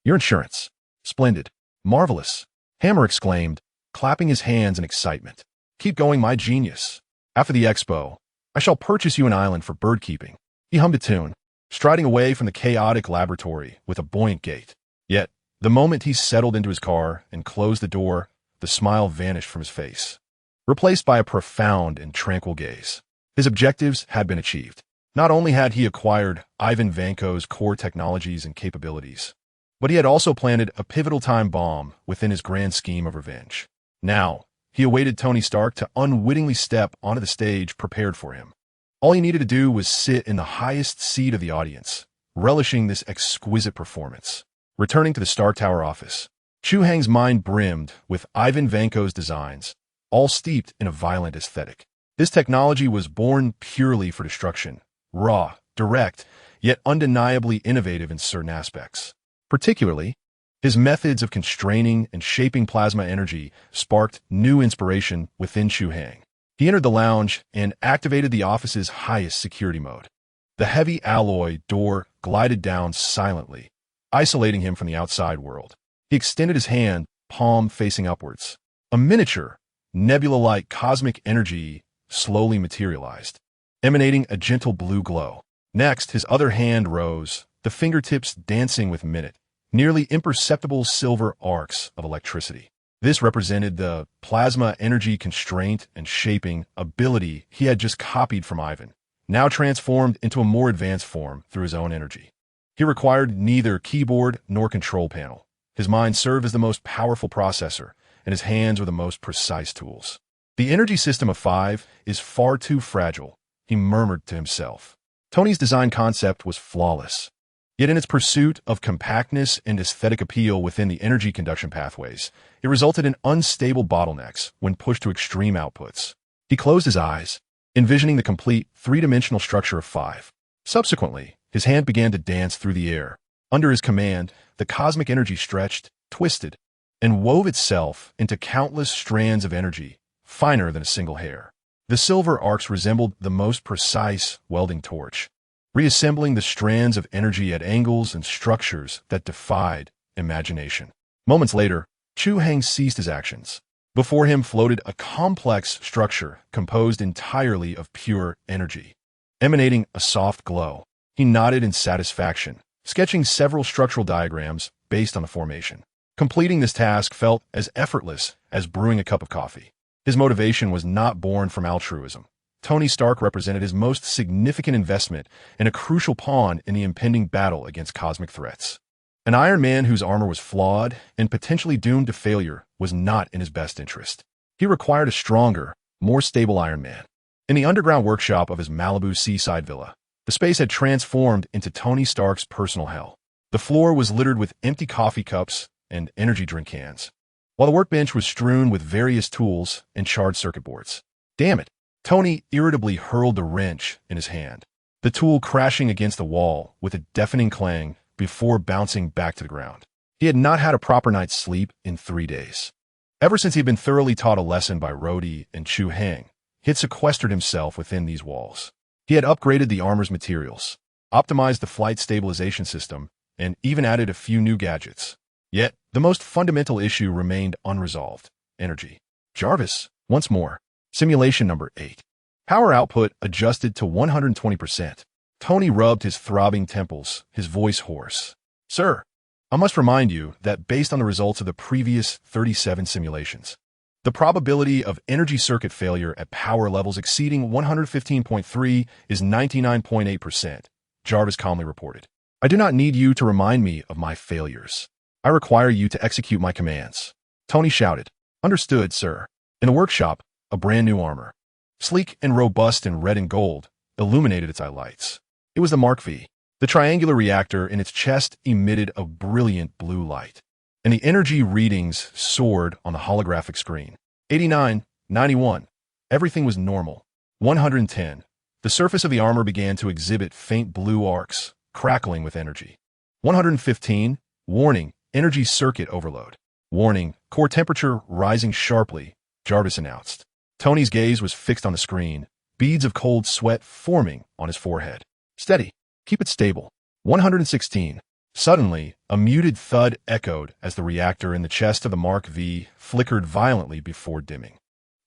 Speaker 1: your insurance. Splendid. Marvelous," Hammer exclaimed, clapping his hands in excitement. "Keep going, my genius. After the expo, I shall purchase you an island for bird keeping." He hummed a tune, striding away from the chaotic laboratory with a buoyant gait. Yet, the moment he settled into his car and closed the door, the smile vanished from his face, replaced by a profound and tranquil gaze. His objectives had been achieved. Not only had he acquired Ivan Vanko's core technologies and capabilities, but he had also planted a pivotal time bomb within his grand scheme of revenge. Now, he awaited Tony Stark to unwittingly step onto the stage prepared for him. All he needed to do was sit in the highest seat of the audience, relishing this exquisite performance. Returning to the Stark Tower office, Chu Hai's mind brimmed with Ivan Vanko's designs, all steeped in a violent aesthetic. This technology was born purely for destruction, raw, direct, yet undeniably innovative in certain aspects. Particularly, his methods of constraining and shaping plasma energy sparked new inspiration within Chu Hai. He entered the lounge and activated the office's highest security mode. The heavy alloy door glided down silently, isolating him from the outside world. He extended his hand, palm facing upwards. A miniature, nebula-like cosmic energy slowly materialized, emanating a gentle blue glow. Next, his other hand rose, the fingertips dancing with minute, nearly imperceptible silver arcs of electricity. This represented the plasma energy constraint and shaping ability he had just copied from Ivan, now transformed into a more advanced form through his own energy. He required neither keyboard nor control panel. His mind served as the most powerful processor, and his hands were the most precise tools. The energy system of 5 is far too fragile, he murmured to himself. Tony's design concept was flawless. Yet in its pursuit of compactness and aesthetic appeal within the energy conduction pathways, it resulted in unstable bottlenecks when pushed to extreme outputs. He closed his eyes, envisioning the complete three-dimensional structure of 5. Subsequently, his hand began to dance through the air. Under his command, the cosmic energy stretched, twisted, and wove itself into countless strands of energy, finer than a single hair. The silver arcs resembled the most precise welding torch, reassembling the strands of energy at angles and structures that defied imagination. Moments later, Chu Hai ceased his actions. Before him floated a complex structure composed entirely of pure energy. Emanating a soft glow, he nodded in satisfaction, sketching several structural diagrams based on the formation. Completing this task felt as effortless as brewing a cup of coffee. His motivation was not born from altruism. Tony Stark represented his most significant investment and a crucial pawn in the impending battle against cosmic threats. An Iron Man whose armor was flawed and potentially doomed to failure was not in his best interest. He required a stronger, more stable Iron Man. In the underground workshop of his Malibu seaside villa, the space had transformed into Tony Stark's personal hell. The floor was littered with empty coffee cups and energy drink cans, while the workbench was strewn with various tools and charred circuit boards. Damn it! Tony irritably hurled the wrench in his hand, the tool crashing against the wall with a deafening clang before bouncing back to the ground. He had not had a proper night's sleep in 3 days. Ever since he had been thoroughly taught a lesson by Rhodey and Chu Hai, he had sequestered himself within these walls. He had upgraded the armor's materials, optimized the flight stabilization system, and even added a few new gadgets. Yet, the most fundamental issue remained unresolved: energy. Jarvis, once more. Simulation number 8. Power output adjusted to 120%. Tony rubbed his throbbing temples, his voice hoarse. Sir, I must remind you that based on the results of the previous 37 simulations, the probability of energy circuit failure at power levels exceeding 115.3 is 99.8%, Jarvis calmly reported. I do not need you to remind me of my failures. I require you to execute my commands. Tony shouted. Understood, sir. In the workshop, a brand new armor, sleek and robust in red and gold, illuminated its highlights. It was the Mark V. The triangular reactor in its chest emitted a brilliant blue light, and the energy readings soared on the holographic screen. 89, 91. Everything was normal. 110. The surface of the armor began to exhibit faint blue arcs, crackling with energy. 115. Warning, energy circuit overload. Warning, core temperature rising sharply, Jarvis announced. Tony's gaze was fixed on the screen, beads of cold sweat forming on his forehead. Steady. Keep it stable. 116. Suddenly, a muted thud echoed as the reactor in the chest of the Mark V flickered violently before dimming.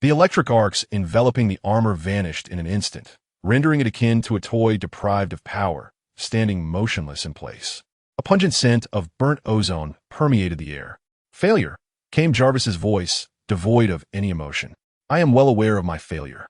Speaker 1: The electric arcs enveloping the armor vanished in an instant, rendering it akin to a toy deprived of power, standing motionless in place. A pungent scent of burnt ozone permeated the air. Failure, came Jarvis's voice, devoid of any emotion. I am well aware of my failure.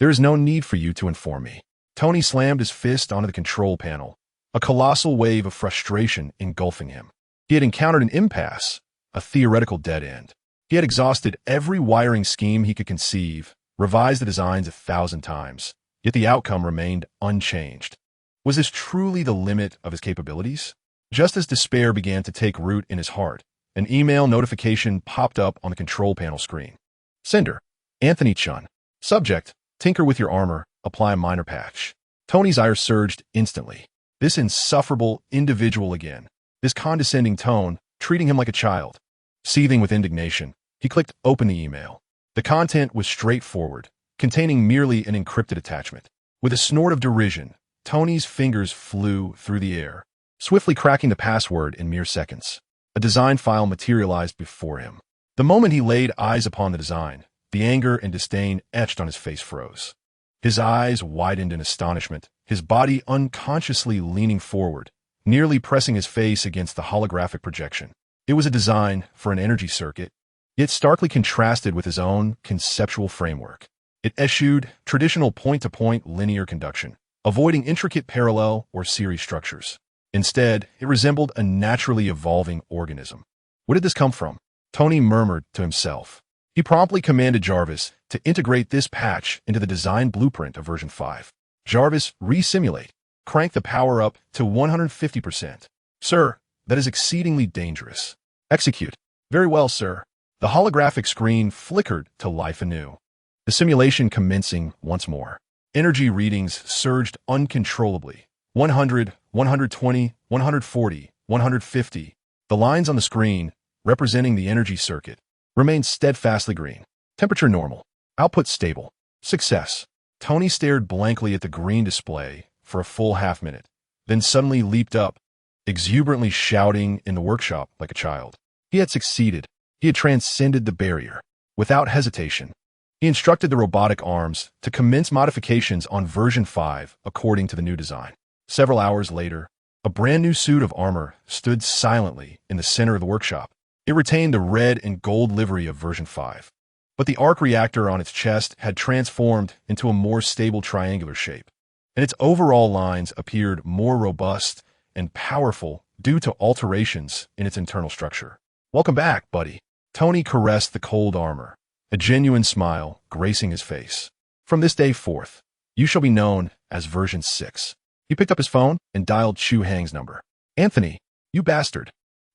Speaker 1: There is no need for you to inform me. Tony slammed his fist onto the control panel, a colossal wave of frustration engulfing him. He had encountered an impasse, a theoretical dead end. He had exhausted every wiring scheme he could conceive, revised the designs 1,000 times, yet the outcome remained unchanged. Was this truly the limit of his capabilities? Just as despair began to take root in his heart, an email notification popped up on the control panel screen. Sender, Anthony Chun. Subject, tinker with your armor, apply a minor patch. Tony's ire surged instantly. This insufferable individual again. This condescending tone, treating him like a child. Seething with indignation, he clicked open the email. The content was straightforward, containing merely an encrypted attachment. With a snort of derision, Tony's fingers flew through the air, swiftly cracking the password in mere seconds. A design file materialized before him. The moment he laid eyes upon the design, the anger and disdain etched on his face froze. His eyes widened in astonishment, his body unconsciously leaning forward, nearly pressing his face against the holographic projection. It was a design for an energy circuit, yet starkly contrasted with his own conceptual framework. It eschewed traditional point-to-point linear conduction, avoiding intricate parallel or series structures. Instead, it resembled a naturally evolving organism. Where did this come from? Tony murmured to himself. He promptly commanded Jarvis to integrate this patch into the design blueprint of version 5. Jarvis, re-simulate. Crank the power up to 150%. Sir, that is exceedingly dangerous. Execute. Very well, sir. The holographic screen flickered to life anew. The simulation commencing once more. Energy readings surged uncontrollably. 100, 120, 140, 150. The lines on the screen, representing the energy circuit, remained steadfastly green. Temperature normal. Output stable. Success. Tony stared blankly at the green display for a full half-minute, then suddenly leaped up, exuberantly shouting in the workshop like a child. He had succeeded. He had transcended the barrier. Without hesitation, he instructed the robotic arms to commence modifications on version 5 according to the new design. Several hours later, a brand new suit of armor stood silently in the center of the workshop. It retained the red and gold livery of version 5, but the arc reactor on its chest had transformed into a more stable triangular shape, and its overall lines appeared more robust and powerful due to alterations in its internal structure. Welcome back, buddy. Tony caressed the cold armor, a genuine smile gracing his face. From this day forth, you shall be known as version 6. He picked up his phone and dialed Chu Hai's number. Anthony, you bastard.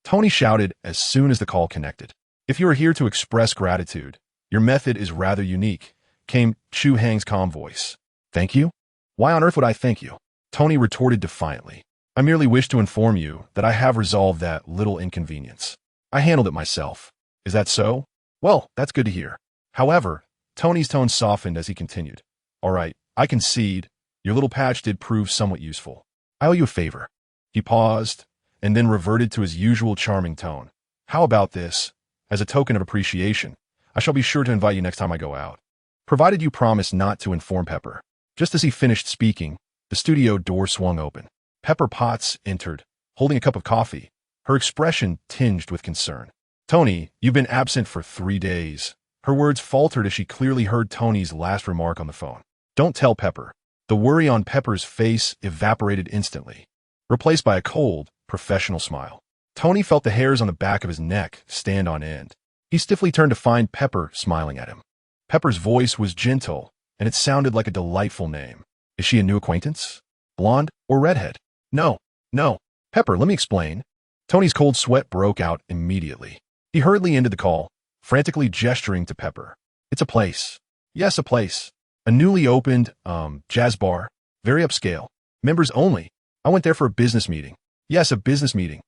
Speaker 1: Tony shouted as soon as the call connected. If you are here to express gratitude, your method is rather unique, came Chu Hai's calm voice. Thank you? Why on earth would I thank you? Tony retorted defiantly. I merely wish to inform you that I have resolved that little inconvenience. I handled it myself. Is that so? Well, that's good to hear. However, Tony's tone softened as he continued. All right, I concede. Your little patch did prove somewhat useful. I owe you a favor. He paused, and then reverted to his usual charming tone. How about this? As a token of appreciation, I shall be sure to invite you next time I go out. Provided you promise not to inform Pepper. Just as he finished speaking, the studio door swung open. Pepper Potts entered, holding a cup of coffee, her expression tinged with concern. Tony, you've been absent for 3 days. Her words faltered as she clearly heard Tony's last remark on the phone. Don't tell Pepper. The worry on Pepper's face evaporated instantly, replaced by a cold, professional smile. Tony felt the hairs on the back of his neck stand on end. He stiffly turned to find Pepper smiling at him. Pepper's voice was gentle, and it sounded like a delightful name. Is she a new acquaintance? Blonde or redhead? No. Pepper, let me explain. Tony's cold sweat broke out immediately. He hurriedly ended the call, frantically gesturing to Pepper. It's a place. Yes, a place. A newly opened, jazz bar. Very upscale. Members only. I went there for a business meeting. Yes, a business meeting.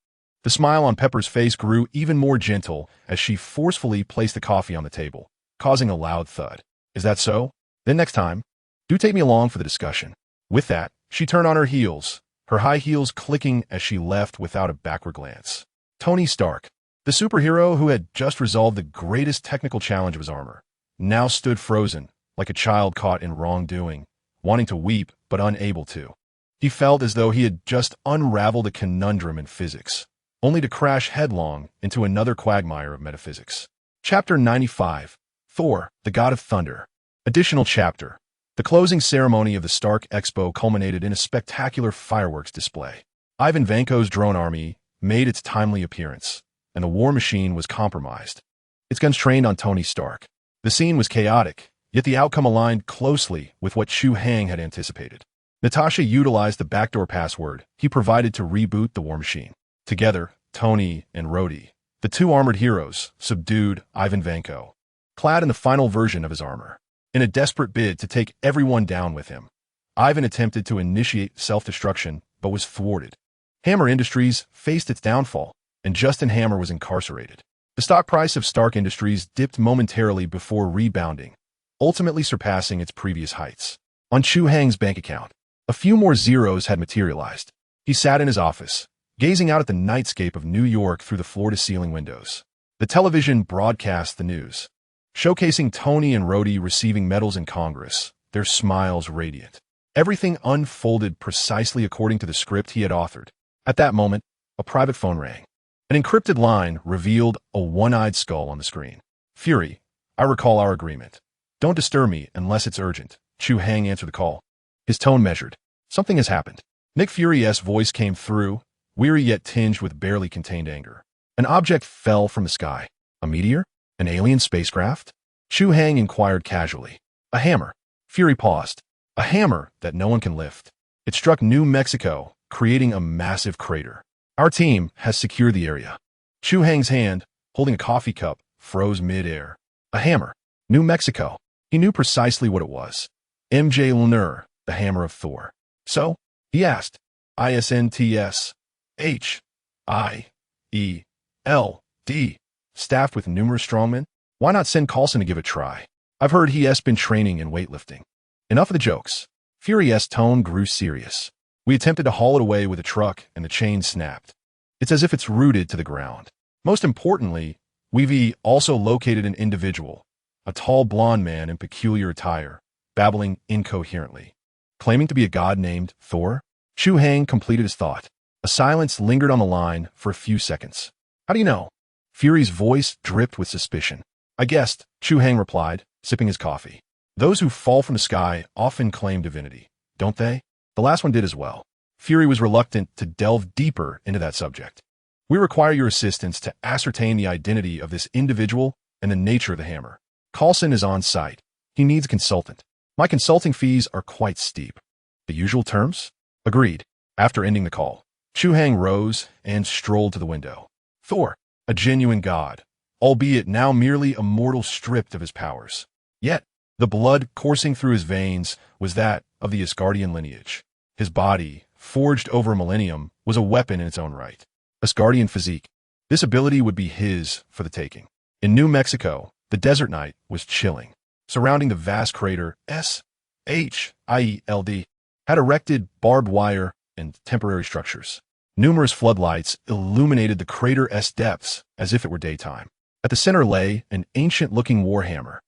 Speaker 1: The smile on Pepper's face grew even more gentle as she forcefully placed the coffee on the table, causing a loud thud. Is that so? Then next time, do take me along for the discussion. With that, she turned on her heels, her high heels clicking as she left without a backward glance. Tony Stark, the superhero who had just resolved the greatest technical challenge of his armor, now stood frozen, like a child caught in wrongdoing, wanting to weep but unable to. He felt as though he had just unraveled a conundrum in physics, only to crash headlong into another quagmire of metaphysics. Chapter 95, Thor, the God of Thunder. Additional chapter. The closing ceremony of the Stark Expo culminated in a spectacular fireworks display. Ivan Vanko's drone army made its timely appearance, and the war machine was compromised. Its guns trained on Tony Stark. The scene was chaotic, yet the outcome aligned closely with what Chu Hai had anticipated. Natasha utilized the backdoor password he provided to reboot the war machine. Together, Tony and Rhodey, the two armored heroes, subdued Ivan Vanko, clad in the final version of his armor. In a desperate bid to take everyone down with him, Ivan attempted to initiate self-destruction but was thwarted. Hammer Industries faced its downfall, and Justin Hammer was incarcerated. The stock price of Stark Industries dipped momentarily before rebounding, ultimately surpassing its previous heights. On Chu Hai's bank account, a few more zeros had materialized. He sat in his office, gazing out at the nightscape of New York through the floor-to-ceiling windows. The television broadcast the news, showcasing Tony and Rhodey receiving medals in Congress, their smiles radiant. Everything unfolded precisely according to the script he had authored. At that moment, a private phone rang. An encrypted line revealed a one-eyed skull on the screen. Fury, I recall our agreement. Don't disturb me unless it's urgent. Chu Hai answered the call. His tone measured. Something has happened. Nick Fury's voice came through, weary yet tinged with barely contained anger. An object fell from the sky. A meteor? An alien spacecraft? Chu Hai inquired casually. A hammer. Fury paused. A hammer that no one can lift. It struck New Mexico, creating a massive crater. Our team has secured the area. Chu Hai's hand, holding a coffee cup, froze mid-air. A hammer. New Mexico. He knew precisely what it was. MJ Lunur, the hammer of Thor. So, he asked, ISNTS, HIELD, staffed with numerous strongmen? Why not send Coulson to give it a try? I've heard he has been training in weightlifting. Enough of the jokes. Fury's tone grew serious. We attempted to haul it away with a truck, and the chain snapped. It's as if it's rooted to the ground. Most importantly, we've also located an individual, a tall blonde man in peculiar attire, babbling incoherently. Claiming to be a god named Thor? Chu Hai completed his thought. A silence lingered on the line for a few seconds. How do you know? Fury's voice dripped with suspicion. I guessed, Chu Hai replied, sipping his coffee. Those who fall from the sky often claim divinity, don't they? The last one did as well. Fury was reluctant to delve deeper into that subject. We require your assistance to ascertain the identity of this individual and the nature of the hammer. Coulson is on site. He needs a consultant. My consulting fees are quite steep. The usual terms? Agreed. After ending the call, Chu Hai rose and strolled to the window. Thor, a genuine god, albeit now merely a mortal stripped of his powers. Yet, the blood coursing through his veins was that of the Asgardian lineage. His body, forged over a millennium, was a weapon in its own right. Asgardian physique. This ability would be his for the taking. In New Mexico, the desert night was chilling. Surrounding the vast crater, SHIELD had erected barbed wire and temporary structures. Numerous floodlights illuminated the crater's depths as if it were daytime. At the center lay an ancient-looking warhammer,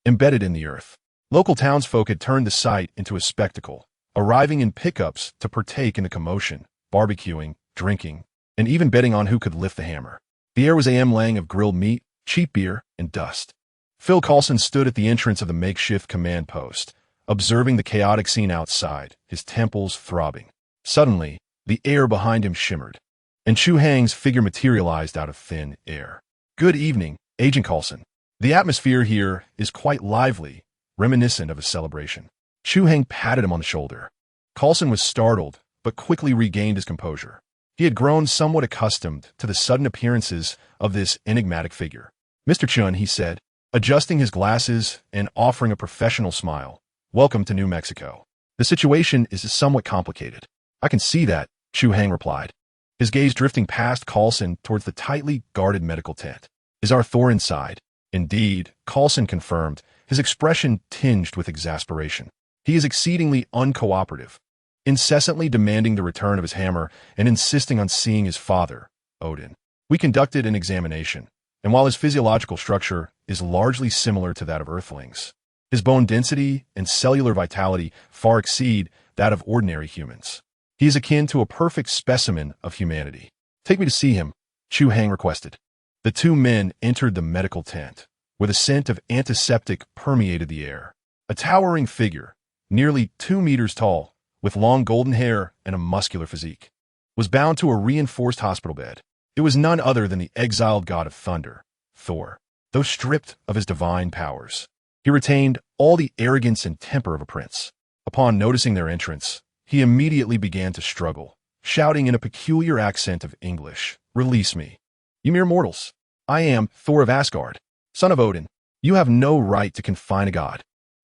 Speaker 1: embedded in the earth. Local townsfolk had turned the site into a spectacle, arriving in pickups to partake in the commotion, barbecuing, drinking, and even betting on who could lift the hammer. The air was lang of grilled meat, cheap beer, and dust. Phil Coulson stood at the entrance of the makeshift command post, observing the chaotic scene outside, his temples throbbing. Suddenly, the air behind him shimmered, and Chu Hai's figure materialized out of thin air. Good evening, Agent Coulson. The atmosphere here is quite lively, reminiscent of a celebration. Chu Hai patted him on the shoulder. Coulson was startled, but quickly regained his composure. He had grown somewhat accustomed to the sudden appearances of this enigmatic figure. Mr. Chun, he said, adjusting his glasses and offering a professional smile. Welcome to New Mexico. The situation is somewhat complicated. I can see that, Chu Hai replied, his gaze drifting past Coulson towards the tightly guarded medical tent. Is our Thor inside? Indeed, Coulson confirmed, his expression tinged with exasperation. He is exceedingly uncooperative, incessantly demanding the return of his hammer and insisting on seeing his father, Odin. We conducted an examination, and while his physiological structure is largely similar to that of Earthlings, his bone density and cellular vitality far exceed that of ordinary humans. He is akin to a perfect specimen of humanity. Take me to see him, Chu Hai requested. The two men entered the medical tent, where the scent of antiseptic permeated the air. A towering figure, nearly 2 meters tall, with long golden hair and a muscular physique, was bound to a reinforced hospital bed. It was none other than the exiled god of thunder, Thor. Though stripped of his divine powers, he retained all the arrogance and temper of a prince. Upon noticing their entrance, he immediately began to struggle, shouting in a peculiar accent of English, "Release me. You mere mortals. I am Thor of Asgard, son of Odin. You have no right to confine a god."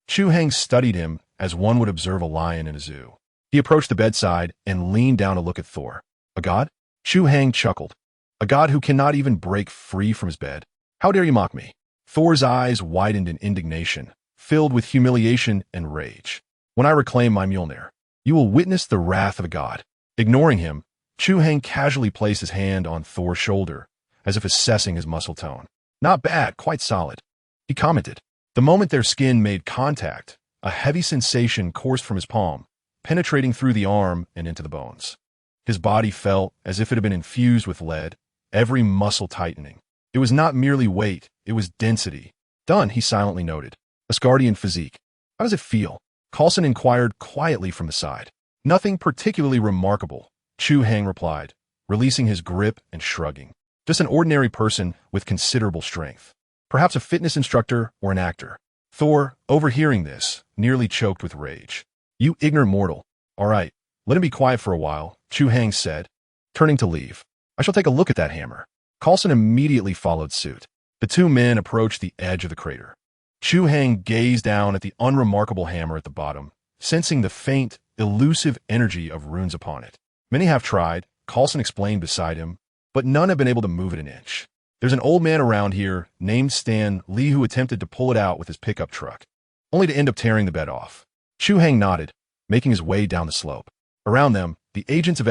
Speaker 1: Chu Hai studied him as one would observe a lion in a zoo. He approached the bedside and leaned down to look at Thor. A god? Chu Hai chuckled. A god who cannot even break free from his bed? How dare you mock me? Thor's eyes widened in indignation, filled with humiliation and rage. When I reclaim my Mjolnir, you will witness the wrath of a god. Ignoring him, Chu Hai casually placed his hand on Thor's shoulder, as if assessing his muscle tone. Not bad, quite solid. He commented. The moment their skin made contact, a heavy sensation coursed from his palm, penetrating through the arm and into the bones. His body felt as if it had been infused with lead, every muscle tightening. It was not merely weight, it was density, Done, he silently noted. Asgardian physique. How does it feel? Coulson inquired quietly from the side. Nothing particularly remarkable, Chu Hai replied, releasing his grip and shrugging. Just an ordinary person with considerable strength. Perhaps a fitness instructor or an actor. Thor, overhearing this, nearly choked with rage. You ignorant mortal. All right, let him be quiet for a while, Chu Hai said, turning to leave. I shall take a look at that hammer. Coulson immediately followed suit. The two men approached the edge of the crater. Chu Hai gazed down at the unremarkable hammer at the bottom, sensing the faint, elusive energy of runes upon it. Many have tried, Coulson explained beside him, but none have been able to move it an inch. There's an old man around here named Stan Lee who attempted to pull it out with his pickup truck, only to end up tearing the bed off. Chu Hai nodded, making his way down the slope. Around them, the agents of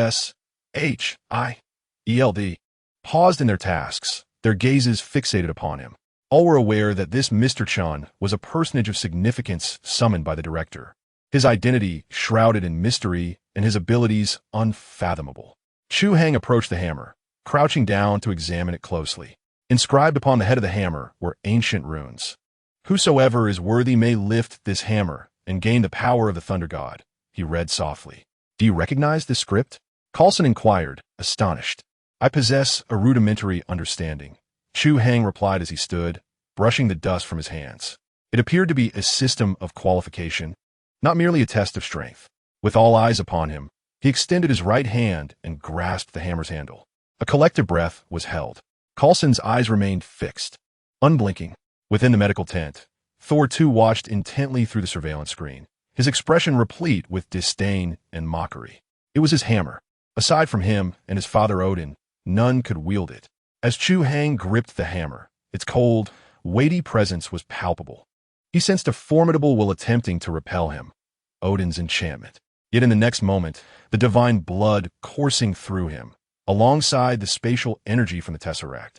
Speaker 1: SHIELD paused in their tasks, their gazes fixated upon him. All were aware that this Mr. Chun was a personage of significance summoned by the director. His identity shrouded in mystery and his abilities unfathomable. Chu Hai approached the hammer, crouching down to examine it closely. Inscribed upon the head of the hammer were ancient runes. Whosoever is worthy may lift this hammer and gain the power of the thunder god, he read softly. Do you recognize this script? Coulson inquired, astonished. I possess a rudimentary understanding, Chu Hai replied as he stood, brushing the dust from his hands. It appeared to be a system of qualification, not merely a test of strength. With all eyes upon him, he extended his right hand and grasped the hammer's handle. A collective breath was held. Coulson's eyes remained fixed, unblinking. Within the medical tent, Thor too watched intently through the surveillance screen, his expression replete with disdain and mockery. It was his hammer. Aside from him and his father Odin, none could wield it. As Chu Hai gripped the hammer, its cold, weighty presence was palpable. He sensed a formidable will attempting to repel him, Odin's enchantment. Yet in the next moment, the divine blood coursing through him, alongside the spatial energy from the Tesseract,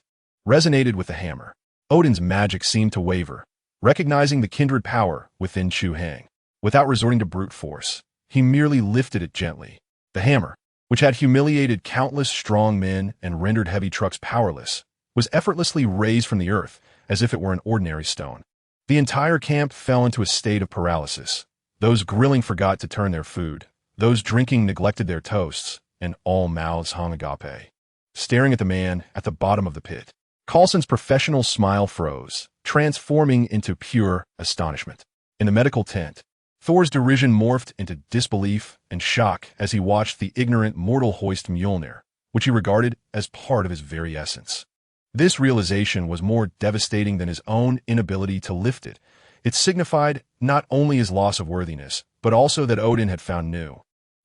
Speaker 1: resonated with the hammer. Odin's magic seemed to waver, recognizing the kindred power within Chu Hai. Without resorting to brute force, he merely lifted it gently. The hammer, which had humiliated countless strong men and rendered heavy trucks powerless, was effortlessly raised from the earth as if it were an ordinary stone. The entire camp fell into a state of paralysis. Those grilling forgot to turn their food, those drinking neglected their toasts, and all mouths hung agape, staring at the man at the bottom of the pit. Coulson's professional smile froze, transforming into pure astonishment. In the medical tent, Thor's derision morphed into disbelief and shock as he watched the ignorant mortal hoist Mjolnir, which he regarded as part of his very essence. This realization was more devastating than his own inability to lift it. It signified not only his loss of worthiness, but also that Odin had found new,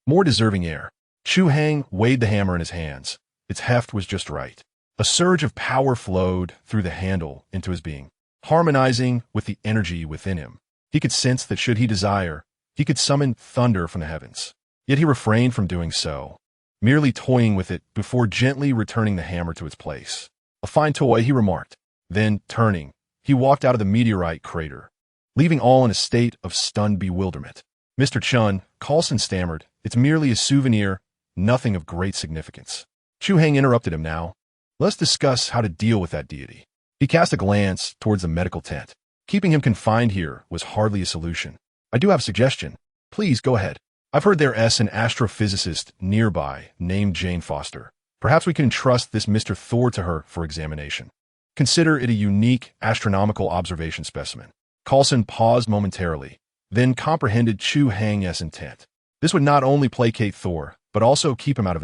Speaker 1: more deserving heir. Chu Hai weighed the hammer in his hands. Its heft was just right. A surge of power flowed through the handle into his being, harmonizing with the energy within him. He could sense that should he desire, he could summon thunder from the heavens. Yet he refrained from doing so, merely toying with it before gently returning the hammer to its place. A fine toy, he remarked. Then, turning, he walked out of the meteorite crater, leaving all in a state of stunned bewilderment. Mr. Chun, Coulson stammered, it's merely a souvenir, nothing of great significance. Chu Hai interrupted him now. Let's discuss how to deal with that deity. He cast a glance towards the medical tent. Keeping him confined here was hardly a solution. I do have a suggestion. Please go ahead. I've heard there's an astrophysicist nearby named Jane Foster. Perhaps we can entrust this Mr. Thor to her for examination. Consider it a unique astronomical observation specimen. Coulson paused momentarily, then comprehended Chu Hai's intent. This would not only placate Thor, but also keep him out of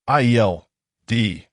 Speaker 1: SHIELD's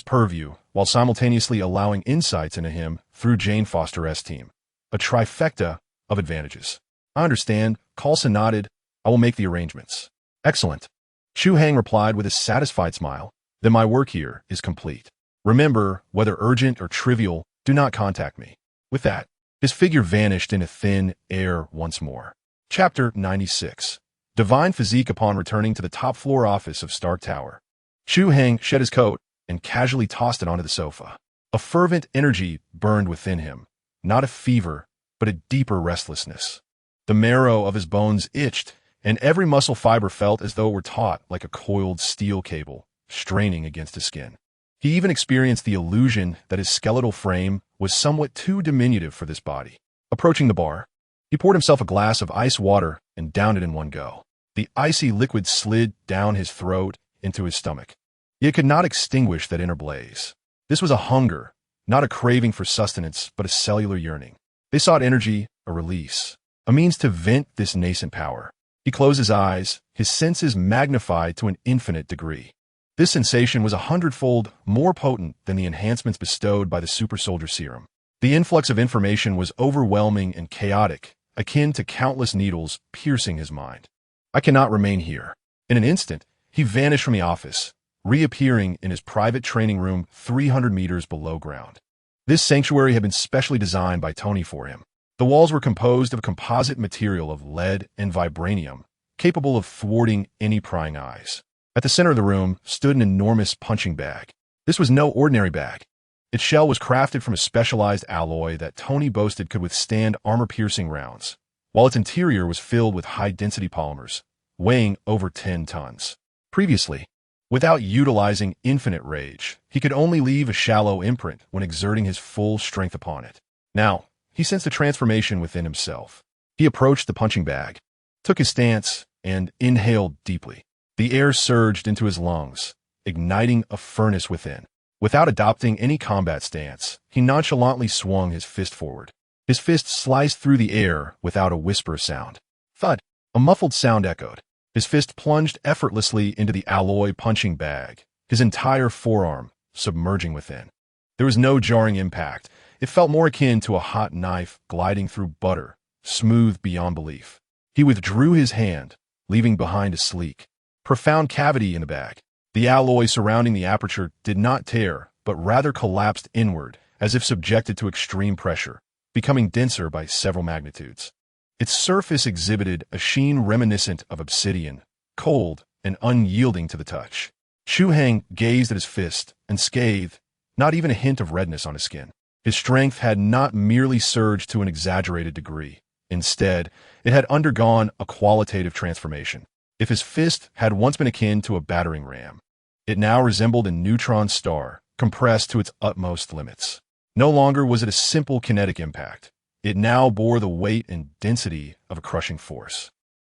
Speaker 1: purview, while simultaneously allowing insights into him through Jane Foster's team. A trifecta of advantages. I understand, Coulson nodded. I will make the arrangements. Excellent. Chu Hai replied with a satisfied smile. Then my work here is complete. Remember, whether urgent or trivial, do not contact me. With that, his figure vanished into thin air once more. Chapter 96. Divine Physique. Upon returning to the top floor office of Stark Tower, Chu Hai shed his coat and casually tossed it onto the sofa. A fervent energy burned within him, not a fever, but a deeper restlessness. The marrow of his bones itched, and every muscle fiber felt as though it were taut like a coiled steel cable, straining against his skin. He even experienced the illusion that his skeletal frame was somewhat too diminutive for this body. Approaching the bar, he poured himself a glass of ice water and downed it in one go. The icy liquid slid down his throat into his stomach. Yet it could not extinguish that inner blaze. This was a hunger, not a craving for sustenance, but a cellular yearning. They sought energy, a release, a means to vent this nascent power. He closed his eyes, his senses magnified to an infinite degree. This sensation was 100-fold more potent than the enhancements bestowed by the super soldier serum. The influx of information was overwhelming and chaotic, akin to countless needles piercing his mind. I cannot remain here. In an instant, he vanished from the office, reappearing in his private training room 300 meters below ground. This sanctuary had been specially designed by Tony for him. The walls were composed of a composite material of lead and vibranium, capable of thwarting any prying eyes. At the center of the room stood an enormous punching bag. This was no ordinary bag. Its shell was crafted from a specialized alloy that Tony boasted could withstand armor-piercing rounds, while its interior was filled with high-density polymers, weighing over 10 tons. Previously, without utilizing infinite rage, he could only leave a shallow imprint when exerting his full strength upon it. Now, he sensed a transformation within himself. He approached the punching bag, took his stance, and inhaled deeply. The air surged into his lungs, igniting a furnace within. Without adopting any combat stance, he nonchalantly swung his fist forward. His fist sliced through the air without a whisper sound. Thud! A muffled sound echoed. His fist plunged effortlessly into the alloy punching bag, his entire forearm submerging within. There was no jarring impact. It felt more akin to a hot knife gliding through butter, smooth beyond belief. He withdrew his hand, leaving behind a sleek, profound cavity in the bag. The alloy surrounding the aperture did not tear, but rather collapsed inward, as if subjected to extreme pressure, becoming denser by several magnitudes. Its surface exhibited a sheen reminiscent of obsidian, cold and unyielding to the touch. Chu Hai gazed at his fist, unscathed, not even a hint of redness on his skin. His strength had not merely surged to an exaggerated degree. Instead, it had undergone a qualitative transformation. If his fist had once been akin to a battering ram, it now resembled a neutron star, compressed to its utmost limits. No longer was it a simple kinetic impact. It now bore the weight and density of a crushing force.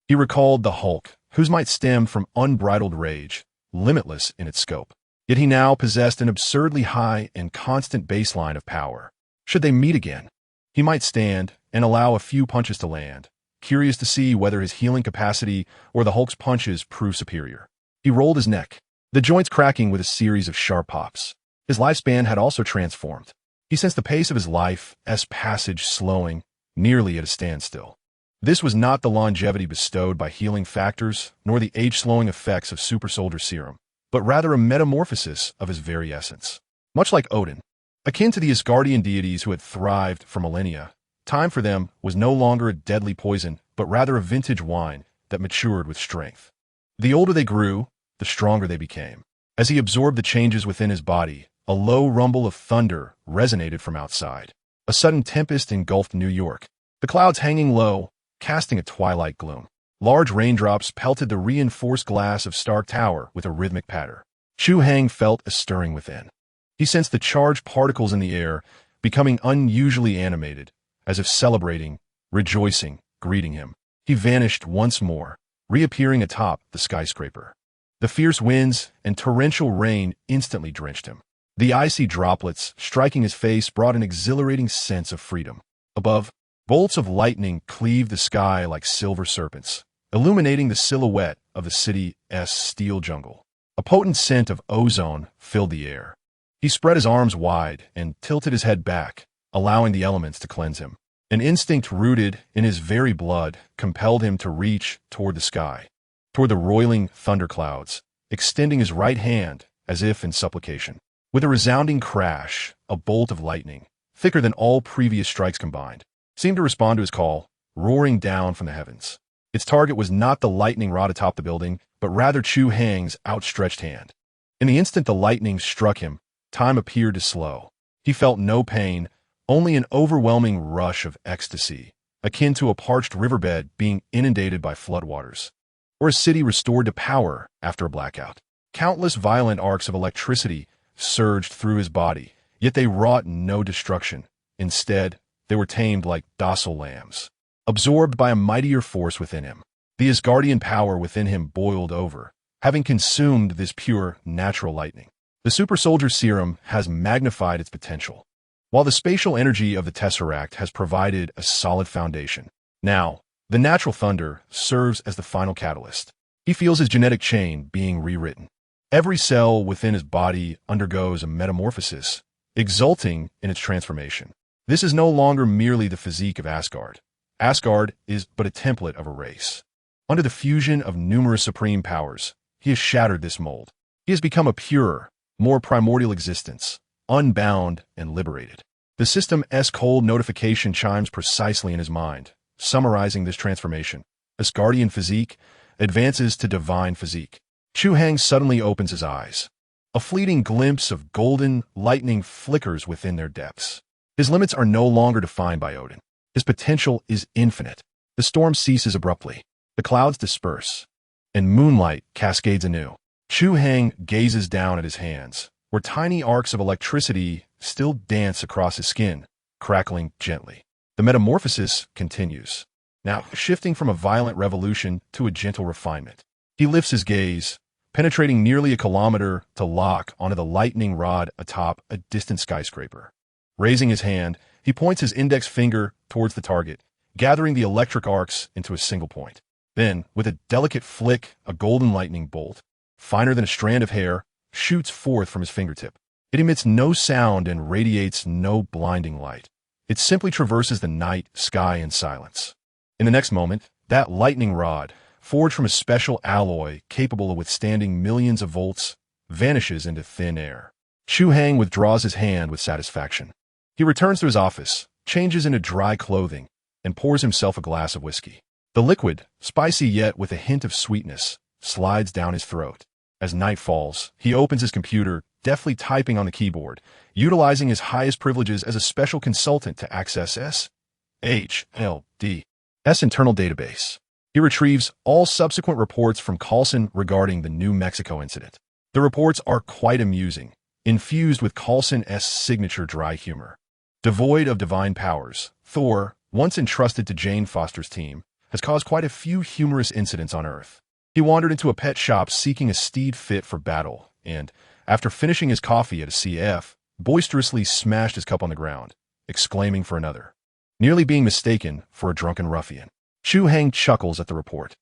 Speaker 1: He recalled the Hulk, whose might stemmed from unbridled rage, limitless in its scope. Yet he now possessed an absurdly high and constant baseline of power. Should they meet again, he might stand and allow a few punches to land, curious to see whether his healing capacity or the Hulk's punches prove superior. He rolled his neck, the joints cracking with a series of sharp pops. His lifespan had also transformed. He sensed the pace of his life's passage slowing, nearly at a standstill. This was not the longevity bestowed by healing factors, nor the age-slowing effects of super soldier serum, but rather a metamorphosis of his very essence. Much like Odin, akin to the Asgardian deities who had thrived for millennia, time for them was no longer a deadly poison, but rather a vintage wine that matured with strength. The older they grew, the stronger they became. As he absorbed the changes within his body, a low rumble of thunder resonated from outside. A sudden tempest engulfed New York, the clouds hanging low, casting a twilight gloom. Large raindrops pelted the reinforced glass of Stark Tower with a rhythmic patter. Chu Hai felt a stirring within. He sensed the charged particles in the air becoming unusually animated, as if celebrating, rejoicing, greeting him. He vanished once more, reappearing atop the skyscraper. The fierce winds and torrential rain instantly drenched him. The icy droplets striking his face brought an exhilarating sense of freedom. Above, bolts of lightning cleaved the sky like silver serpents, illuminating the silhouette of the city's steel jungle. A potent scent of ozone filled the air. He spread his arms wide and tilted his head back, allowing the elements to cleanse him. An instinct rooted in his very blood compelled him to reach toward the sky, toward the roiling thunderclouds, extending his right hand as if in supplication. With a resounding crash, a bolt of lightning, thicker than all previous strikes combined, seemed to respond to his call, roaring down from the heavens. Its target was not the lightning rod atop the building, but rather Chu Hai's outstretched hand. In the instant the lightning struck him, time appeared to slow. He felt no pain, only an overwhelming rush of ecstasy, akin to a parched riverbed being inundated by floodwaters, or a city restored to power after a blackout. Countless violent arcs of electricity surged through his body, yet they wrought no destruction, Instead, they were tamed like docile lambs, absorbed by a mightier force within him. The Asgardian power within him boiled over, having consumed this pure, natural lightning. The super soldier serum has magnified its potential, while the spatial energy of the Tesseract has provided a solid foundation. Now, the natural thunder serves as the final catalyst. He feels his genetic chain being rewritten. Every cell within his body undergoes a metamorphosis, exulting in its transformation. This is no longer merely the physique of Asgard. Asgard is but a template of a race. Under the fusion of numerous supreme powers, he has shattered this mold. He has become a purer, more primordial existence, unbound and liberated. The system's cold notification chimes precisely in his mind, summarizing this transformation. Asgardian physique advances to divine physique. Chu Hai suddenly opens his eyes. A fleeting glimpse of golden lightning flickers within their depths. His limits are no longer defined by Odin. His potential is infinite. The storm ceases abruptly. The clouds disperse, and moonlight cascades anew. Chu Hai gazes down at his hands, where tiny arcs of electricity still dance across his skin, crackling gently. The metamorphosis continues, now shifting from a violent revolution to a gentle refinement. He lifts his gaze, penetrating nearly a kilometer to lock onto the lightning rod atop a distant skyscraper. Raising his hand, he points his index finger towards the target, gathering the electric arcs into a single point. Then, with a delicate flick, a golden lightning bolt, finer than a strand of hair, shoots forth from his fingertip. It emits no sound and radiates no blinding light. It simply traverses the night, sky, and silence. In the next moment, that lightning rod, forged from a special alloy capable of withstanding millions of volts, vanishes into thin air. Chu Hai withdraws his hand with satisfaction. He returns to his office, changes into dry clothing, and pours himself a glass of whiskey. The liquid, spicy yet with a hint of sweetness, slides down his throat. As night falls, he opens his computer, deftly typing on the keyboard, utilizing his highest privileges as a special consultant to access SHLD's internal database. He retrieves all subsequent reports from Coulson regarding the New Mexico incident. The reports are quite amusing, infused with Coulson's signature dry humor. Devoid of divine powers, Thor, once entrusted to Jane Foster's team, has caused quite a few humorous incidents on Earth. He wandered into a pet shop seeking a steed fit for battle, and, after finishing his coffee at a CF, boisterously smashed his cup on the ground, exclaiming for another, nearly being mistaken for a drunken ruffian. Chu Hai chuckles at the report.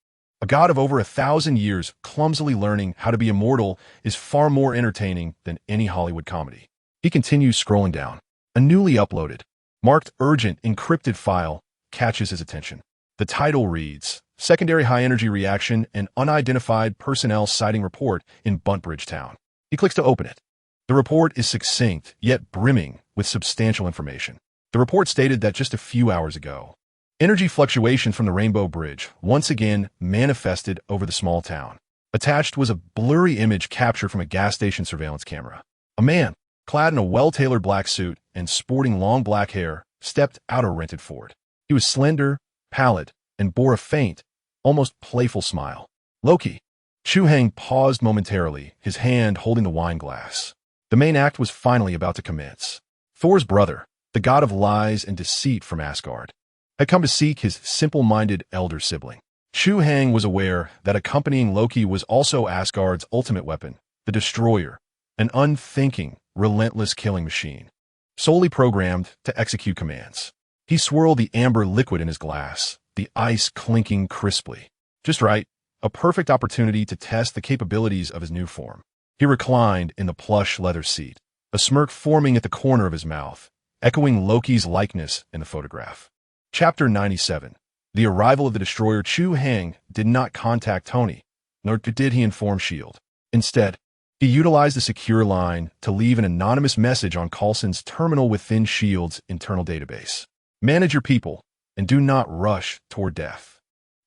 Speaker 1: A god of over 1,000 years clumsily learning how to be immortal is far more entertaining than any Hollywood comedy. He continues scrolling down. A newly uploaded, marked urgent encrypted file catches his attention. The title reads, Secondary High-Energy Reaction and Unidentified Personnel Sighting Report in Buntbridge Town. He clicks to open it. The report is succinct, yet brimming with substantial information. The report stated that just a few hours ago, energy fluctuations from the Rainbow Bridge once again manifested over the small town. Attached was a blurry image captured from a gas station surveillance camera. A man, clad in a well-tailored black suit and sporting long black hair, stepped out of a rented Ford. He was slender, pallid, and bore a faint, almost playful smile. Loki. Chu Hai paused momentarily, his hand holding the wine glass. The main act was finally about to commence. Thor's brother, the god of lies and deceit from Asgard, had come to seek his simple-minded elder sibling. Chu Hai was aware that accompanying Loki was also Asgard's ultimate weapon, the Destroyer, an unthinking, relentless killing machine, solely programmed to execute commands. He swirled the amber liquid in his glass, the ice clinking crisply. Just right, a perfect opportunity to test the capabilities of his new form. He reclined in the plush leather seat, a smirk forming at the corner of his mouth, echoing Loki's likeness in the photograph. Chapter 97. The arrival of the Destroyer. Chu Hai did not contact Tony, nor did he inform S.H.I.E.L.D. Instead, he utilized a secure line to leave an anonymous message on Coulson's terminal within S.H.I.E.L.D.'s internal database. Manage your people, and do not rush toward death.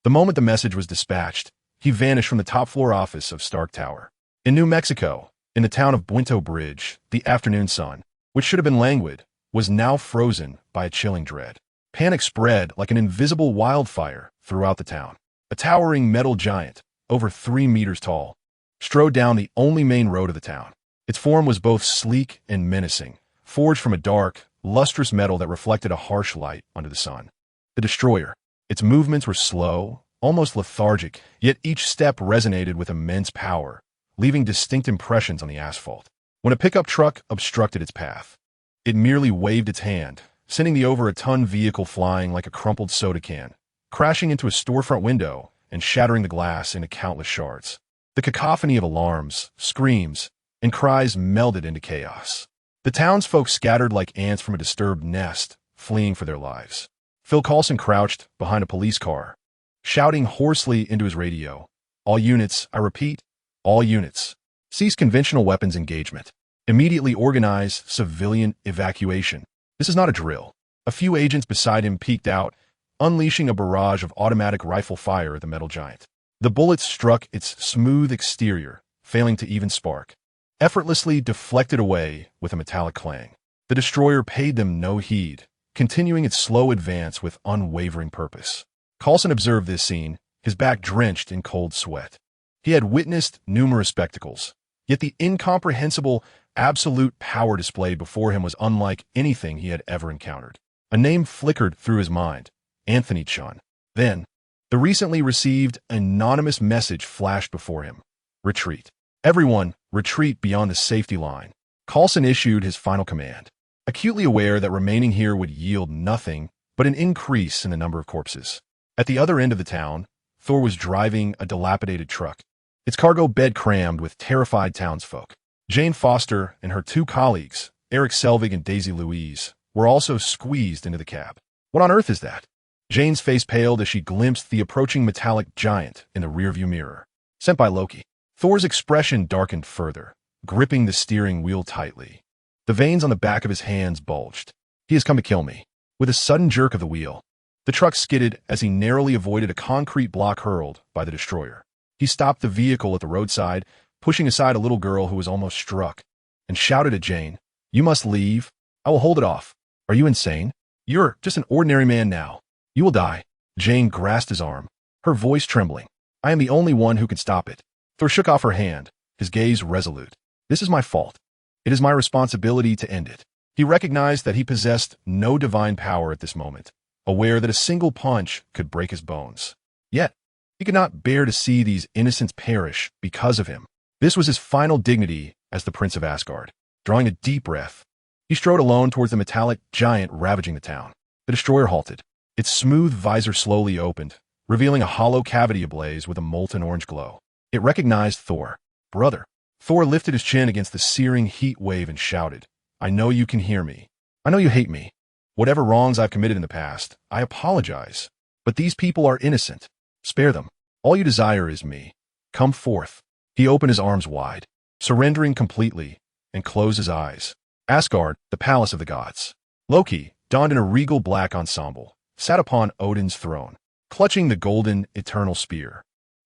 Speaker 1: The moment the message was dispatched, he vanished from the top-floor office of Stark Tower. In New Mexico, in the town of Buento Bridge, the afternoon sun, which should have been languid, was now frozen by a chilling dread. Panic spread like an invisible wildfire throughout the town. A towering metal giant, over 3 meters tall, strode down the only main road of the town. Its form was both sleek and menacing, forged from a dark, lustrous metal that reflected a harsh light under the sun. The destroyer. Its movements were slow, almost lethargic, yet each step resonated with immense power, leaving distinct impressions on the asphalt. When a pickup truck obstructed its path, it merely waved its hand, sending the over-a-ton vehicle flying like a crumpled soda can, crashing into a storefront window and shattering the glass into countless shards. The cacophony of alarms, screams, and cries melded into chaos. The townsfolk scattered like ants from a disturbed nest, fleeing for their lives. Phil Coulson crouched behind a police car, shouting hoarsely into his radio, "All units, I repeat, all units. Cease conventional weapons engagement. Immediately organize civilian evacuation." This is not a drill. A few agents beside him peeked out, unleashing a barrage of automatic rifle fire at the metal giant. The bullets struck its smooth exterior, failing to even spark, effortlessly deflected away with a metallic clang. The destroyer paid them no heed, continuing its slow advance with unwavering purpose. Coulson observed this scene, his back drenched in cold sweat. He had witnessed numerous spectacles, yet the incomprehensible, absolute power displayed before him was unlike anything he had ever encountered. A name flickered through his mind: Anthony Chun. Then, the recently received anonymous message flashed before him: retreat. Everyone, retreat beyond the safety line. Coulson issued his final command, acutely aware that remaining here would yield nothing but an increase in the number of corpses. At the other end of the town, Thor was driving a dilapidated truck, its cargo bed crammed with terrified townsfolk. Jane Foster and her two colleagues, Eric Selvig and Daisy Louise, were also squeezed into the cab. What on earth is that? Jane's face paled as she glimpsed the approaching metallic giant in the rearview mirror. Sent by Loki. Thor's expression darkened further, gripping the steering wheel tightly. The veins on the back of his hands bulged. He has come to kill me. With a sudden jerk of the wheel, the truck skidded as he narrowly avoided a concrete block hurled by the destroyer. He stopped the vehicle at the roadside, pushing aside a little girl who was almost struck, and shouted at Jane, "You must leave. I will hold it off. Are you insane? You're just an ordinary man now. You will die." Jane grasped his arm, her voice trembling. "I am the only one who can stop it." Thor shook off her hand, his gaze resolute. "This is my fault. It is my responsibility to end it." He recognized that he possessed no divine power at this moment, aware that a single punch could break his bones. Yet, he could not bear to see these innocents perish because of him. This was his final dignity as the Prince of Asgard. Drawing a deep breath, he strode alone towards the metallic giant ravaging the town. The destroyer halted. Its smooth visor slowly opened, revealing a hollow cavity ablaze with a molten orange glow. It recognized Thor. "Brother." Thor lifted his chin against the searing heat wave and shouted, "I know you can hear me. I know you hate me. Whatever wrongs I've committed in the past, I apologize. But these people are innocent. Spare them. All you desire is me. Come forth." He opened his arms wide, surrendering completely, and closed his eyes. Asgard, the palace of the gods. Loki, donned in a regal black ensemble, sat upon Odin's throne, clutching the golden, eternal spear.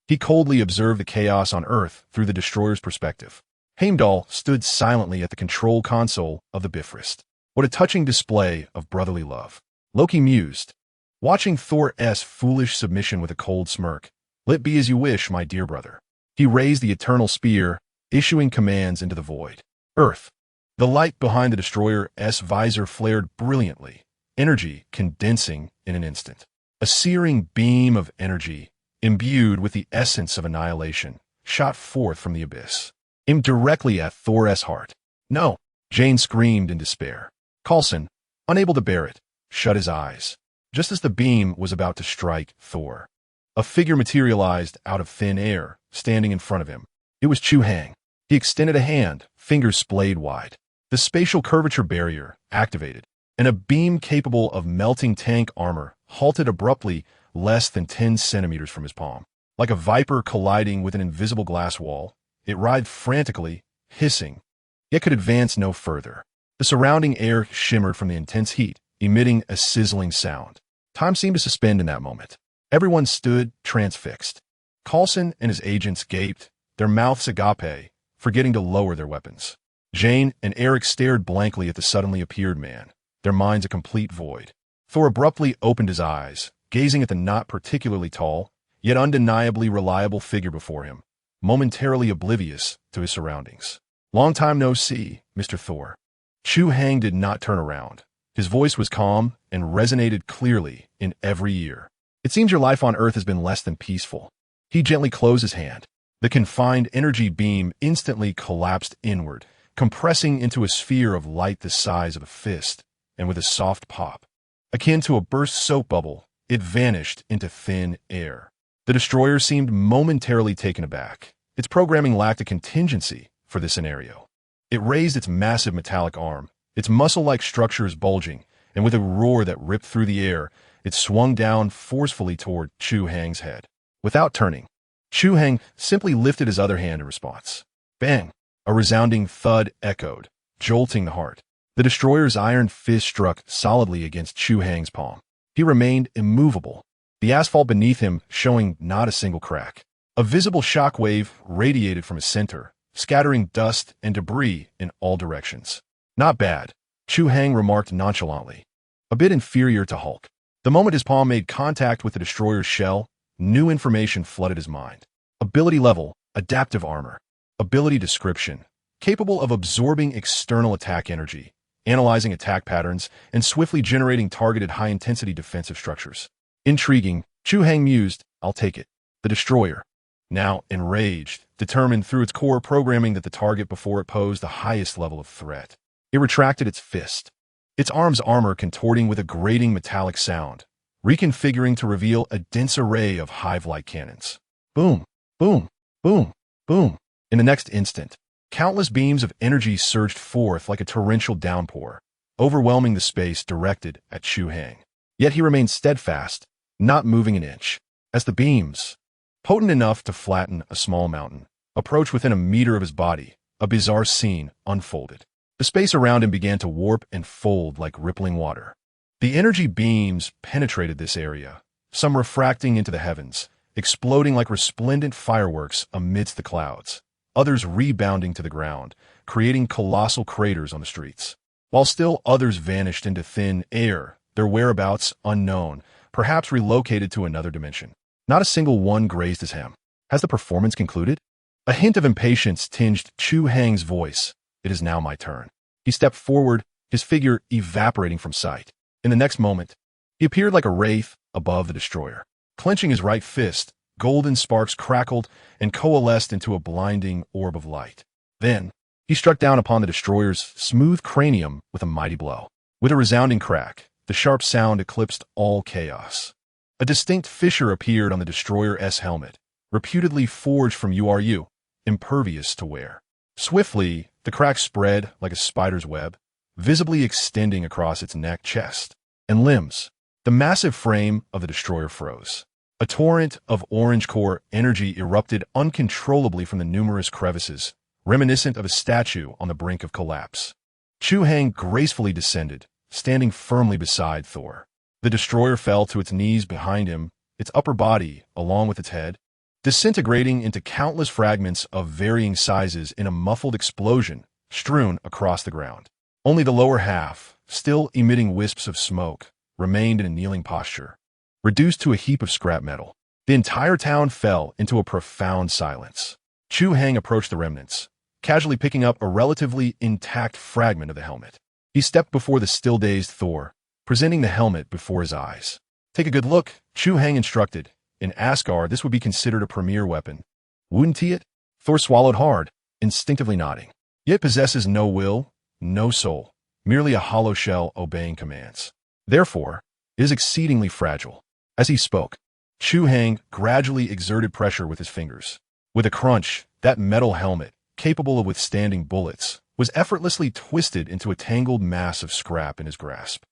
Speaker 1: He coldly observed the chaos on Earth through the destroyer's perspective. Heimdall stood silently at the control console of the Bifrost. What a touching display of brotherly love. Loki mused, watching Thor's foolish submission with a cold smirk. "Let be as you wish, my dear brother." He raised the eternal spear, issuing commands into the void. Earth. The light behind the destroyer's visor flared brilliantly, energy condensing in an instant. A searing beam of energy, imbued with the essence of annihilation, shot forth from the abyss, aimed directly at Thor's heart. "No!" Jane screamed in despair. Coulson, unable to bear it, shut his eyes. Just as the beam was about to strike Thor, a figure materialized out of thin air, standing in front of him. It was Chu Hai. He extended a hand, fingers splayed wide. The spatial curvature barrier activated, and a beam capable of melting tank armor halted abruptly less than 10 centimeters from his palm. Like a viper colliding with an invisible glass wall, it writhed frantically, hissing, yet could advance no further. The surrounding air shimmered from the intense heat, emitting a sizzling sound. Time seemed to suspend in that moment. Everyone stood transfixed. Coulson and his agents gaped, their mouths agape, forgetting to lower their weapons. Jane and Eric stared blankly at the suddenly appeared man, their minds a complete void. Thor abruptly opened his eyes, gazing at the not particularly tall, yet undeniably reliable figure before him, momentarily oblivious to his surroundings. "Long time no see, Mr. Thor." Chu Hai did not turn around, His voice was calm and resonated clearly in every ear. It seems your life on Earth has been less than peaceful. He gently closed his hand. The confined energy beam instantly collapsed inward, compressing into a sphere of light the size of a fist, and with a soft pop, akin to a burst soap bubble, it vanished into thin air. The destroyer seemed momentarily taken aback. Its programming lacked a contingency for this scenario. It raised its massive metallic arm, its muscle-like structures bulging, and with a roar that ripped through the air, it swung down forcefully toward Chu Hang's head. Without turning, Chu Hang simply lifted his other hand in response. Bang! A resounding thud echoed, jolting the heart. The destroyer's iron fist struck solidly against Chu Hang's palm. He remained immovable, the asphalt beneath him showing not a single crack. A visible shock wave radiated from his center, scattering dust and debris in all directions. Not bad, Chu Hang remarked nonchalantly. A bit inferior to Hulk. The moment his palm made contact with the destroyer's shell, new information flooded his mind. Ability level, adaptive armor. Ability description, capable of absorbing external attack energy, analyzing attack patterns, and swiftly generating targeted high-intensity defensive structures. Intriguing, Chu Hang mused, I'll take it. The destroyer, now enraged, determined through its core programming that the target before it posed the highest level of threat. It retracted its fist, its arm's armor contorting with a grating metallic sound, reconfiguring to reveal a dense array of hive-like cannons. Boom, boom, boom, boom. In the next instant, countless beams of energy surged forth like a torrential downpour, overwhelming the space directed at Chu Hang. Yet he remained steadfast, not moving an inch. As the beams, potent enough to flatten a small mountain, approached within a meter of his body, a bizarre scene unfolded. The space around him began to warp and fold like rippling water. The energy beams penetrated this area, some refracting into the heavens, exploding like resplendent fireworks amidst the clouds, others rebounding to the ground, creating colossal craters on the streets, while still others vanished into thin air, their whereabouts unknown, perhaps relocated to another dimension. Not a single one grazed his hem. Has the performance concluded? A hint of impatience tinged Chu Hang's voice. It is now my turn. He stepped forward, his figure evaporating from sight. In the next moment, he appeared like a wraith above the destroyer. Clenching his right fist, golden sparks crackled and coalesced into a blinding orb of light. Then, he struck down upon the destroyer's smooth cranium with a mighty blow. With a resounding crack, the sharp sound eclipsed all chaos. A distinct fissure appeared on the destroyer's helmet, reputedly forged from URU, impervious to wear. Swiftly, the crack spread like a spider's web, visibly extending across its neck, chest, and limbs. The massive frame of the destroyer froze. A torrent of orange core energy erupted uncontrollably from the numerous crevices, reminiscent of a statue on the brink of collapse. Chu Hang gracefully descended, standing firmly beside Thor. The destroyer fell to its knees behind him, its upper body, along with its head, disintegrating into countless fragments of varying sizes in a muffled explosion strewn across the ground. Only the lower half, still emitting wisps of smoke, remained in a kneeling posture, reduced to a heap of scrap metal. The entire town fell into a profound silence. Chu Hang approached the remnants, casually picking up a relatively intact fragment of the helmet. He stepped before the still-dazed Thor, presenting the helmet before his eyes. Take a good look, Chu Hang instructed. In Asgard, this would be considered a premier weapon. Wouldn't he it? Thor swallowed hard, instinctively nodding. Yet possesses no will, no soul, merely a hollow shell obeying commands. Therefore, it is exceedingly fragile. As he spoke, Chu Hang gradually exerted pressure with his fingers. With a crunch, that metal helmet, capable of withstanding bullets, was effortlessly twisted into a tangled mass of scrap in his grasp.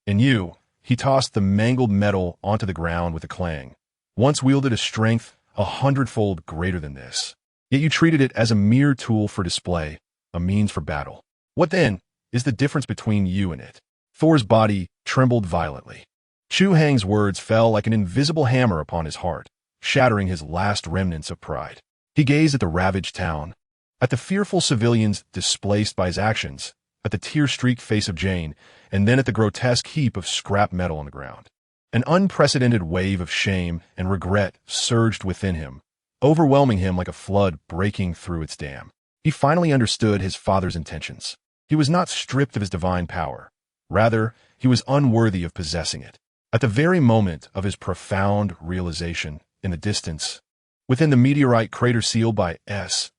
Speaker 1: He tossed the mangled metal onto the ground with a clang. Once wielded a strength 100-fold greater than this. Yet you treated it as a mere tool for display, a means for battle. What then is the difference between you and it? Thor's body trembled violently. Chu Hang's words fell like an invisible hammer upon his heart, shattering his last remnants of pride. He gazed at the ravaged town, at the fearful civilians displaced by his actions, at the tear-streaked face of Jane, and then at the grotesque heap of scrap metal on the ground. An unprecedented wave of shame and regret surged within him, overwhelming him like a flood breaking through its dam. He finally understood his father's intentions. He was not stripped of his divine power. Rather, he was unworthy of possessing it. At the very moment of his profound realization, in the distance, within the meteorite crater sealed by S.H.A.L.D.,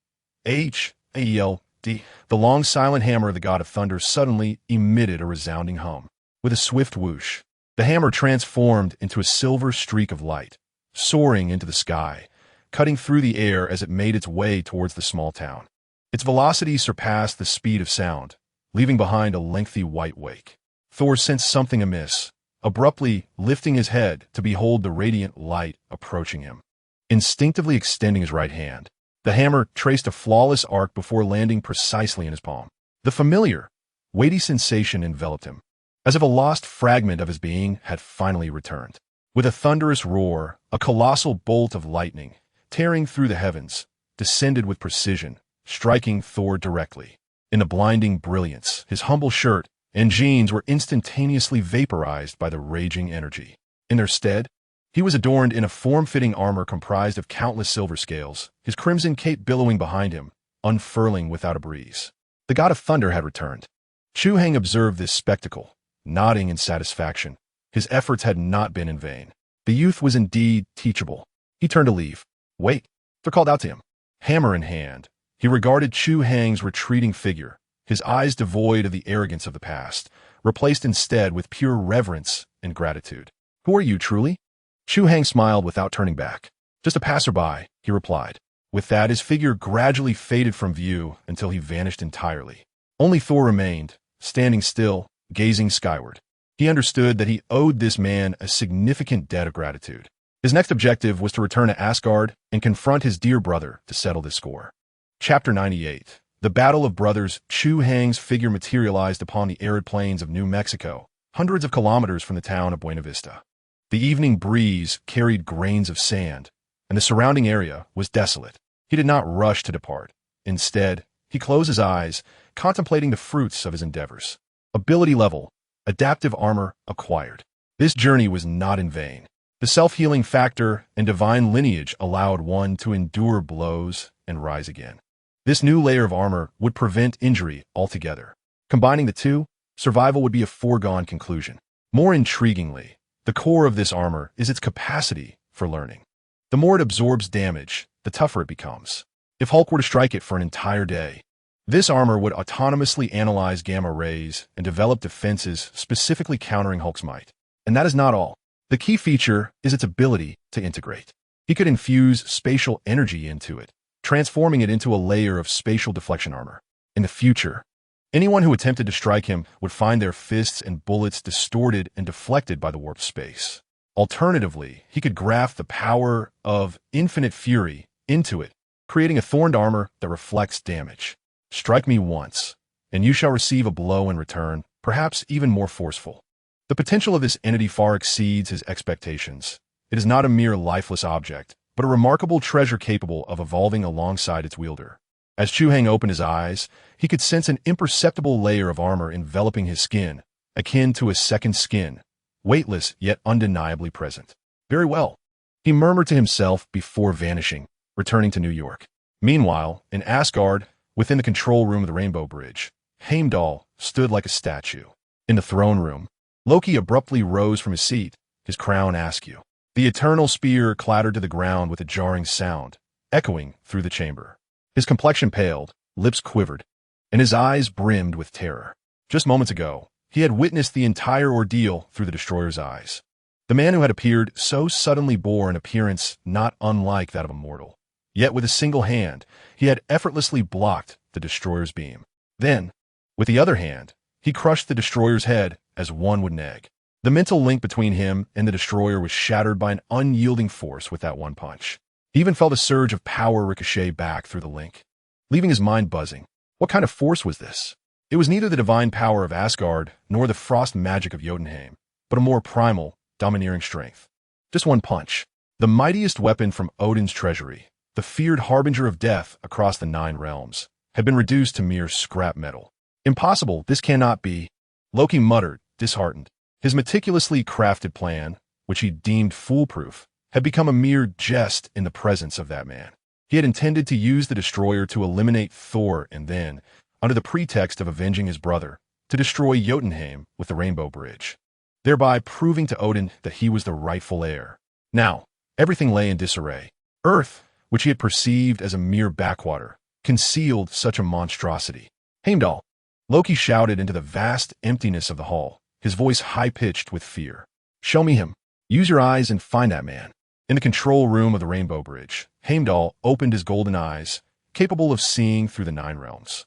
Speaker 1: the long silent hammer of the god of thunder suddenly emitted a resounding hum. With a swift whoosh, the hammer transformed into a silver streak of light, soaring into the sky, cutting through the air as it made its way towards the small town. Its velocity surpassed the speed of sound, leaving behind a lengthy white wake. Thor sensed something amiss, abruptly lifting his head to behold the radiant light approaching him. Instinctively extending his right hand, the hammer traced a flawless arc before landing precisely in his palm. The familiar, weighty sensation enveloped him, as if a lost fragment of his being had finally returned. With a thunderous roar, a colossal bolt of lightning, tearing through the heavens, descended with precision, striking Thor directly. In a blinding brilliance, his humble shirt and jeans were instantaneously vaporized by the raging energy. In their stead, he was adorned in a form-fitting armor comprised of countless silver scales, his crimson cape billowing behind him, unfurling without a breeze. The god of thunder had returned. Chu Hai observed this spectacle, nodding in satisfaction. His efforts had not been in vain. The youth was indeed teachable. He turned to leave. "Wait," Thor called out to him. Hammer in hand, he regarded Chu Hai's retreating figure, his eyes devoid of the arrogance of the past, replaced instead with pure reverence and gratitude. "Who are you, truly?" Chu Hai smiled without turning back. "Just a passerby," he replied. With that, his figure gradually faded from view until he vanished entirely. Only Thor remained, standing still, gazing skyward. He understood that he owed this man a significant debt of gratitude. His next objective was to return to Asgard and confront his dear brother to settle this score. Chapter 98. The Battle of Brothers. Chu Hai's figure materialized upon the arid plains of New Mexico, hundreds of kilometers from the town of Buena Vista. The evening breeze carried grains of sand, and the surrounding area was desolate. He did not rush to depart. Instead, he closed his eyes, contemplating the fruits of his endeavors. Ability level, adaptive armor acquired. This journey was not in vain. The self-healing factor and divine lineage allowed one to endure blows and rise again. This new layer of armor would prevent injury altogether. Combining the two, survival would be a foregone conclusion. More intriguingly, the core of this armor is its capacity for learning. The more it absorbs damage, the tougher it becomes. If Hulk were to strike it for an entire day, this armor would autonomously analyze gamma rays and develop defenses specifically countering Hulk's might. And that is not all. The key feature is its ability to integrate. He could infuse spatial energy into it, transforming it into a layer of spatial deflection armor. In the future, anyone who attempted to strike him would find their fists and bullets distorted and deflected by the warped space. Alternatively, he could graft the power of infinite fury into it, creating a thorned armor that reflects damage. Strike me once, and you shall receive a blow in return, perhaps even more forceful. The potential of this entity far exceeds his expectations. It is not a mere lifeless object, but a remarkable treasure capable of evolving alongside its wielder. As Chu Hai opened his eyes, he could sense an imperceptible layer of armor enveloping his skin, akin to a second skin, weightless yet undeniably present. Very well, he murmured to himself before vanishing, returning to New York. Meanwhile, in Asgard, within the control room of the Rainbow Bridge, Heimdall stood like a statue. In the throne room, Loki abruptly rose from his seat, his crown askew. The eternal spear clattered to the ground with a jarring sound, echoing through the chamber. His complexion paled, lips quivered, and his eyes brimmed with terror. Just moments ago, he had witnessed the entire ordeal through the Destroyer's eyes. The man who had appeared so suddenly bore an appearance not unlike that of a mortal. Yet with a single hand, he had effortlessly blocked the Destroyer's beam. Then, with the other hand, he crushed the Destroyer's head as one would an egg. The mental link between him and the Destroyer was shattered by an unyielding force with that one punch. He even felt a surge of power ricochet back through the link, leaving his mind buzzing. What kind of force was this? It was neither the divine power of Asgard nor the frost magic of Jotunheim, but a more primal, domineering strength. Just one punch. The mightiest weapon from Odin's treasury, the feared harbinger of death across the 9 realms, had been reduced to mere scrap metal. Impossible, this cannot be, Loki muttered, disheartened. His meticulously crafted plan, which he deemed foolproof, had become a mere jest in the presence of that man. He had intended to use the Destroyer to eliminate Thor and then, under the pretext of avenging his brother, to destroy Jotunheim with the Rainbow Bridge, thereby proving to Odin that he was the rightful heir. Now, everything lay in disarray. Earth, which he had perceived as a mere backwater, concealed such a monstrosity. Heimdall! Loki shouted into the vast emptiness of the hall, his voice high-pitched with fear. Show me him. Use your eyes and find that man. In the control room of the Rainbow Bridge, Heimdall opened his golden eyes, capable of seeing through the 9 realms.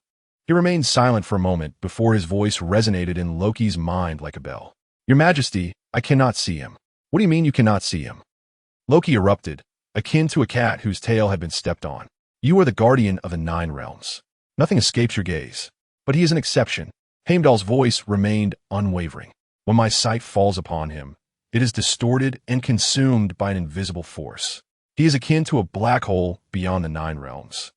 Speaker 1: He remained silent for a moment before his voice resonated in Loki's mind like a bell. Your Majesty, I cannot see him. What do you mean you cannot see him? Loki erupted, akin to a cat whose tail had been stepped on. You are the guardian of the 9 realms. Nothing escapes your gaze. But he is an exception. Heimdall's voice remained unwavering. When my sight falls upon him, it is distorted and consumed by an invisible force. He is akin to a black hole beyond the 9 realms.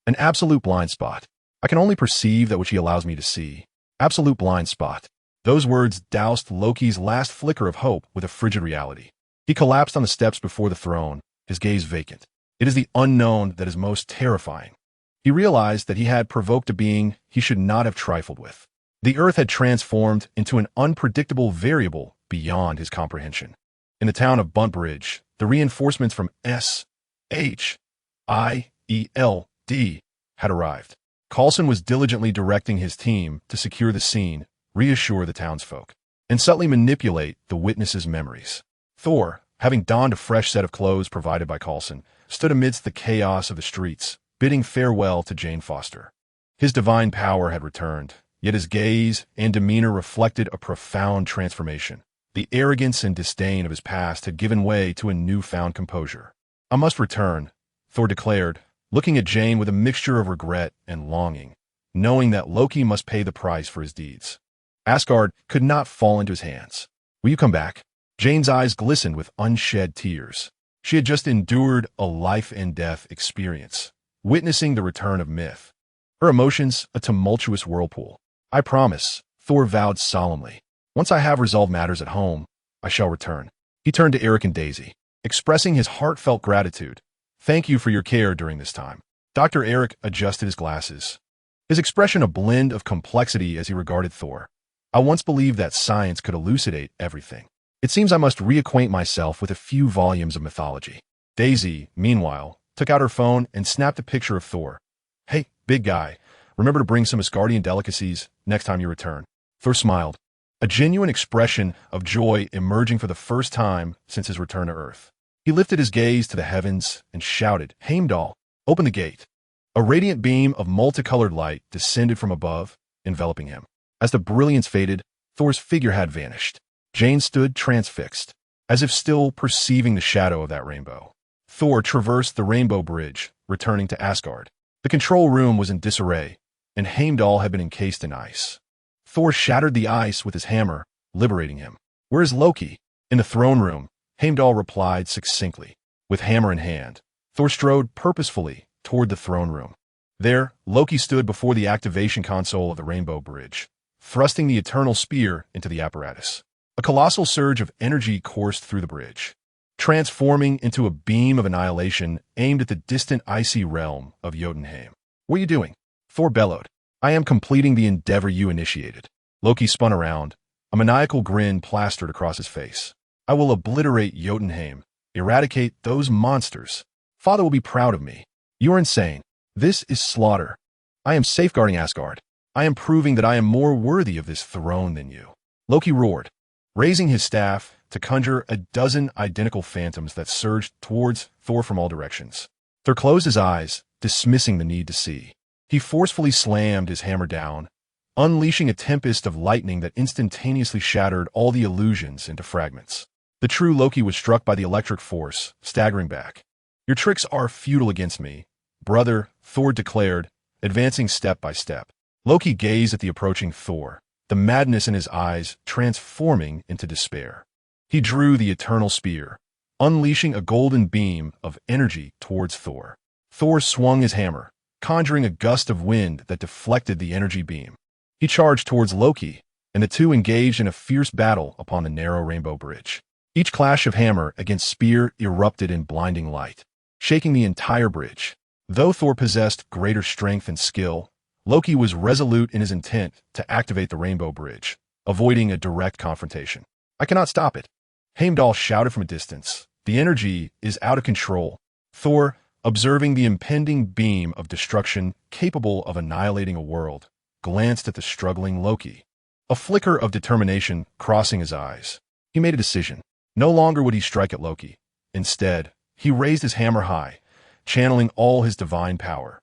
Speaker 1: An absolute blind spot. I can only perceive that which he allows me to see. Absolute blind spot. Those words doused Loki's last flicker of hope with a frigid reality. He collapsed on the steps before the throne, his gaze vacant. It is the unknown that is most terrifying. He realized that he had provoked a being he should not have trifled with. The earth had transformed into an unpredictable variable beyond his comprehension. In the town of Buntbridge, the reinforcements from SHIELD had arrived. Coulson was diligently directing his team to secure the scene, reassure the townsfolk, and subtly manipulate the witnesses' memories. Thor, having donned a fresh set of clothes provided by Coulson, stood amidst the chaos of the streets, bidding farewell to Jane Foster. His divine power had returned, yet his gaze and demeanor reflected a profound transformation. The arrogance and disdain of his past had given way to a newfound composure. I must return, Thor declared, looking at Jane with a mixture of regret and longing, knowing that Loki must pay the price for his deeds. Asgard could not fall into his hands. Will you come back? Jane's eyes glistened with unshed tears. She had just endured a life-and-death experience, witnessing the return of myth. Her emotions a tumultuous whirlpool. I promise, Thor vowed solemnly. Once I have resolved matters at home, I shall return. He turned to Eric and Daisy, expressing his heartfelt gratitude. Thank you for your care during this time. Dr. Eric adjusted his glasses, his expression a blend of complexity as he regarded Thor. I once believed that science could elucidate everything. It seems I must reacquaint myself with a few volumes of mythology. Daisy, meanwhile, took out her phone and snapped a picture of Thor. Hey, big guy, remember to bring some Asgardian delicacies next time you return. Thor smiled, a genuine expression of joy emerging for the first time since his return to Earth. He lifted his gaze to the heavens and shouted, Heimdall, open the gate. A radiant beam of multicolored light descended from above, enveloping him. As the brilliance faded, Thor's figure had vanished. Jane stood transfixed, as if still perceiving the shadow of that rainbow. Thor traversed the Rainbow Bridge, returning to Asgard. The control room was in disarray, and Heimdall had been encased in ice. Thor shattered the ice with his hammer, liberating him. Where is Loki? In the throne room, Heimdall replied succinctly. With hammer in hand, Thor strode purposefully toward the throne room. There, Loki stood before the activation console of the Rainbow Bridge, thrusting the eternal spear into the apparatus. A colossal surge of energy coursed through the bridge, transforming into a beam of annihilation aimed at the distant icy realm of Jotunheim. What are you doing? Thor bellowed. I am completing the endeavor you initiated. Loki spun around, a maniacal grin plastered across his face. I will obliterate Jotunheim, eradicate those monsters. Father will be proud of me. You are insane. This is slaughter. I am safeguarding Asgard. I am proving that I am more worthy of this throne than you. Loki roared, raising his staff to conjure a dozen identical phantoms that surged towards Thor from all directions. Thor closed his eyes, dismissing the need to see. He forcefully slammed his hammer down, unleashing a tempest of lightning that instantaneously shattered all the illusions into fragments. The true Loki was struck by the electric force, staggering back. Your tricks are futile against me, brother, Thor declared, advancing step by step. Loki gazed at the approaching Thor, the madness in his eyes transforming into despair. He drew the eternal spear, unleashing a golden beam of energy towards Thor. Thor swung his hammer, conjuring a gust of wind that deflected the energy beam. He charged towards Loki, and the two engaged in a fierce battle upon the narrow Rainbow Bridge. Each clash of hammer against spear erupted in blinding light, shaking the entire bridge. Though Thor possessed greater strength and skill, Loki was resolute in his intent to activate the Rainbow Bridge, avoiding a direct confrontation. I cannot stop it. Heimdall shouted from a distance. The energy is out of control. Thor, observing the impending beam of destruction capable of annihilating a world, glanced at the struggling Loki. A flicker of determination crossing his eyes. He made a decision. No longer would he strike at Loki. Instead, he raised his hammer high, channeling all his divine power,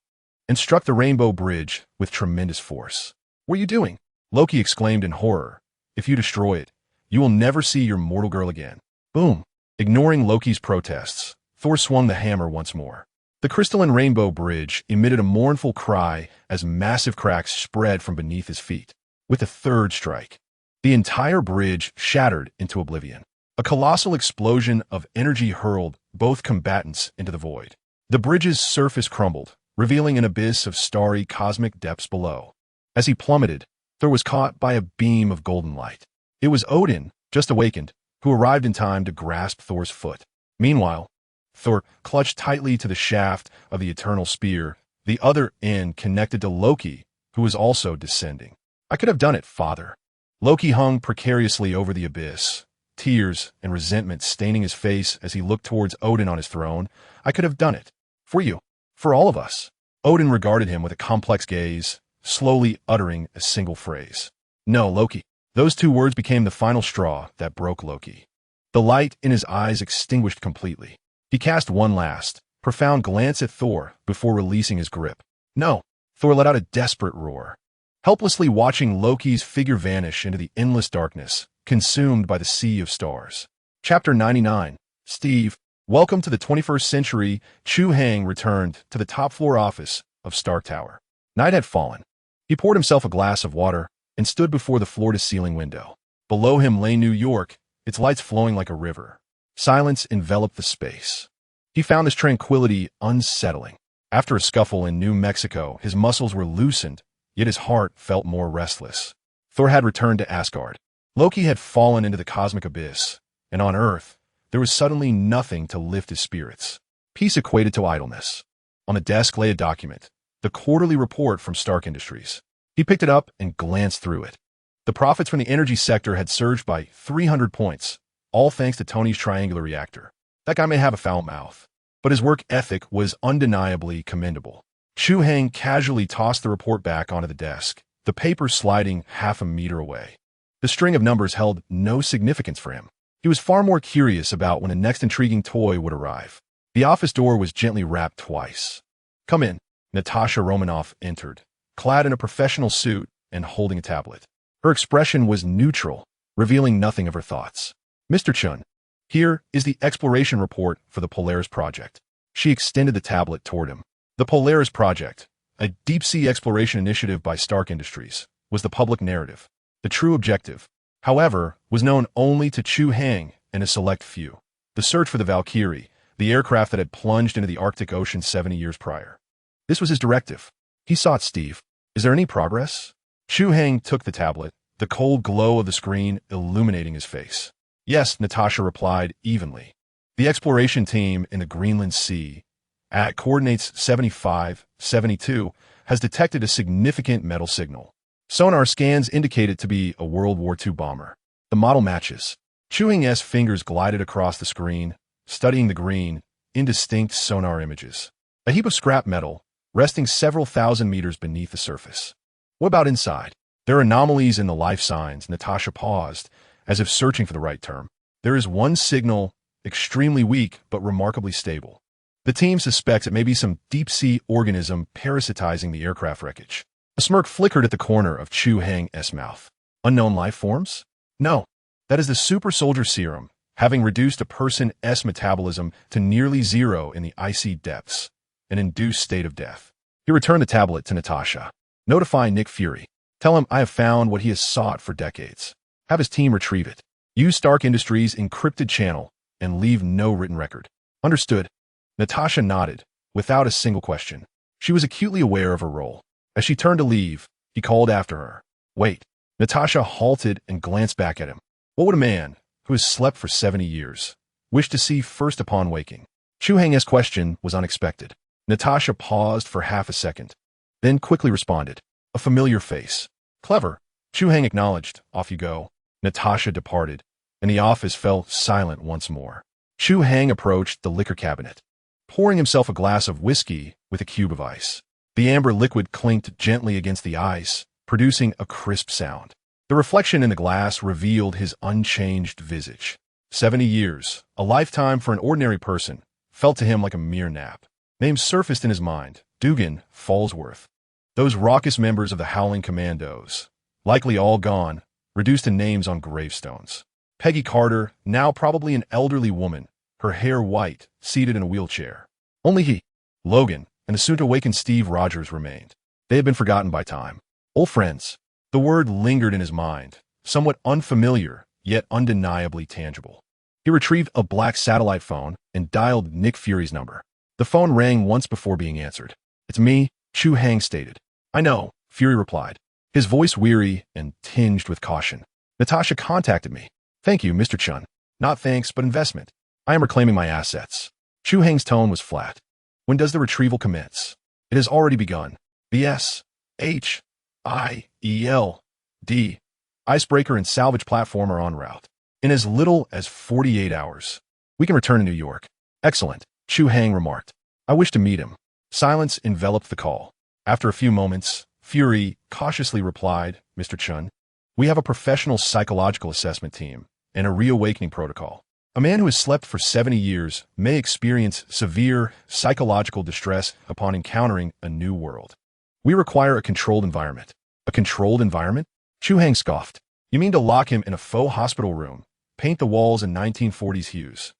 Speaker 1: and struck the Rainbow Bridge with tremendous force. "What are you doing?" Loki exclaimed in horror. "If you destroy it, you will never see your mortal girl again." Boom! Ignoring Loki's protests, Thor swung the hammer once more. The crystalline Rainbow Bridge emitted a mournful cry as massive cracks spread from beneath his feet. With a third strike, the entire bridge shattered into oblivion. A colossal explosion of energy hurled both combatants into the void. The bridge's surface crumbled, revealing an abyss of starry cosmic depths below. As he plummeted, Thor was caught by a beam of golden light. It was Odin, just awakened, who arrived in time to grasp Thor's foot. Meanwhile, Thor clutched tightly to the shaft of the eternal spear, the other end connected to Loki, who was also descending. "I could have done it, father." Loki hung precariously over the abyss, tears and resentment staining his face as he looked towards Odin on his throne. "I could have done it. For you. For all of us." Odin regarded him with a complex gaze, slowly uttering a single phrase. "No, Loki." Those two words became the final straw that broke Loki. The light in his eyes extinguished completely. He cast one last, profound glance at Thor before releasing his grip. "No." Thor let out a desperate roar, helplessly watching Loki's figure vanish into the endless darkness, consumed by the sea of stars. Chapter 99. Steve, welcome to the 21st century. Chu Hai returned to the top-floor office of Stark Tower. Night had fallen. He poured himself a glass of water and stood before the floor-to-ceiling window. Below him lay New York, its lights flowing like a river. Silence enveloped the space. He found this tranquility unsettling. After a scuffle in New Mexico, his muscles were loosened, yet his heart felt more restless. Thor had returned to Asgard. Loki had fallen into the cosmic abyss, and on Earth, there was suddenly nothing to lift his spirits. Peace equated to idleness. On the desk lay a document, the quarterly report from Stark Industries. He picked it up and glanced through it. The profits from the energy sector had surged by 300 points, all thanks to Tony's triangular reactor. That guy may have a foul mouth, but his work ethic was undeniably commendable. Chu Hai casually tossed the report back onto the desk, the paper sliding half a meter away. The string of numbers held no significance for him. He was far more curious about when the next intriguing toy would arrive. The office door was gently rapped twice. "Come in." Natasha Romanoff entered, clad in a professional suit and holding a tablet. Her expression was neutral, revealing nothing of her thoughts. "Mr. Chun, here is the exploration report for the Polaris project." She extended the tablet toward him. The Polaris project, a deep-sea exploration initiative by Stark Industries, was the public narrative. The true objective, however, was known only to Chu Hai and a select few. The search for the Valkyrie, the aircraft that had plunged into the Arctic Ocean 70 years prior. This was his directive. He sought Steve. "Is there any progress?" Chu Hai took the tablet, the cold glow of the screen illuminating his face. "Yes," Natasha replied evenly. "The exploration team in the Greenland Sea, at coordinates 75-72, has detected a significant metal signal. Sonar scans indicate it to be a World War II bomber. The model matches." Chu Hai's fingers glided across the screen, studying the green, indistinct sonar images. A heap of scrap metal, resting several thousand meters beneath the surface. "What about inside?" "There are anomalies in the life signs." Natasha paused, as if searching for the right term. "There is one signal, extremely weak but remarkably stable. The team suspects it may be some deep-sea organism parasitizing the aircraft wreckage." A smirk flickered at the corner of Chu Hai's mouth. "Unknown life forms?" "No. That is the super soldier serum, having reduced a person's metabolism to nearly zero in the icy depths, an induced state of death." He returned the tablet to Natasha. "Notify Nick Fury. Tell him I have found what he has sought for decades. Have his team retrieve it. Use Stark Industries' encrypted channel and leave no written record." "Understood." Natasha nodded, without a single question. She was acutely aware of her role. As she turned to leave, he called after her. "Wait." Natasha halted and glanced back at him. What would a man, who has slept for 70 years, wish to see first upon waking? Chu Hai's question was unexpected. Natasha paused for half a second, then quickly responded. A familiar face. Clever. Chu Hai acknowledged. Off you go. Natasha departed, and the office fell silent once more. Chu Hai approached the liquor cabinet, pouring himself a glass of whiskey with a cube of ice. The amber liquid clinked gently against the ice, producing a crisp sound. The reflection in the glass revealed his unchanged visage. 70 years, a lifetime for an ordinary person, felt to him like a mere nap. Names surfaced in his mind: Dugan, Fallsworth. Those raucous members of the Howling Commandos, likely all gone, reduced to names on gravestones. Peggy Carter, now probably an elderly woman, her hair white, seated in a wheelchair. Only he, Logan, and the soon-to-awaken Steve Rogers remained. They had been forgotten by time. Old friends. The word lingered in his mind, somewhat unfamiliar, yet undeniably tangible. He retrieved a black satellite phone and dialed Nick Fury's number. The phone rang once before being answered. "It's me," Chu Hai stated. "I know," Fury replied, his voice weary and tinged with caution. "Natasha contacted me. Thank you, Mr. Chun. Not thanks, but investment. I am reclaiming my assets." Chu Hai's tone was flat. "When does the retrieval commence?" "It has already begun. The SHIELD icebreaker and salvage platform are en route. In as little as 48 hours. We can return to New York." "Excellent," Chu Hai remarked. "I wish to meet him." Silence enveloped the call. After a few moments, Fury cautiously replied, "Mr. Chun, we have a professional psychological assessment team and a reawakening protocol. A man who has slept for 70 years may experience severe psychological distress upon encountering a new world. We require a controlled environment." "A controlled environment?" Chu Hai scoffed. "You mean to lock him in a faux hospital room, paint the walls in 1940s hues,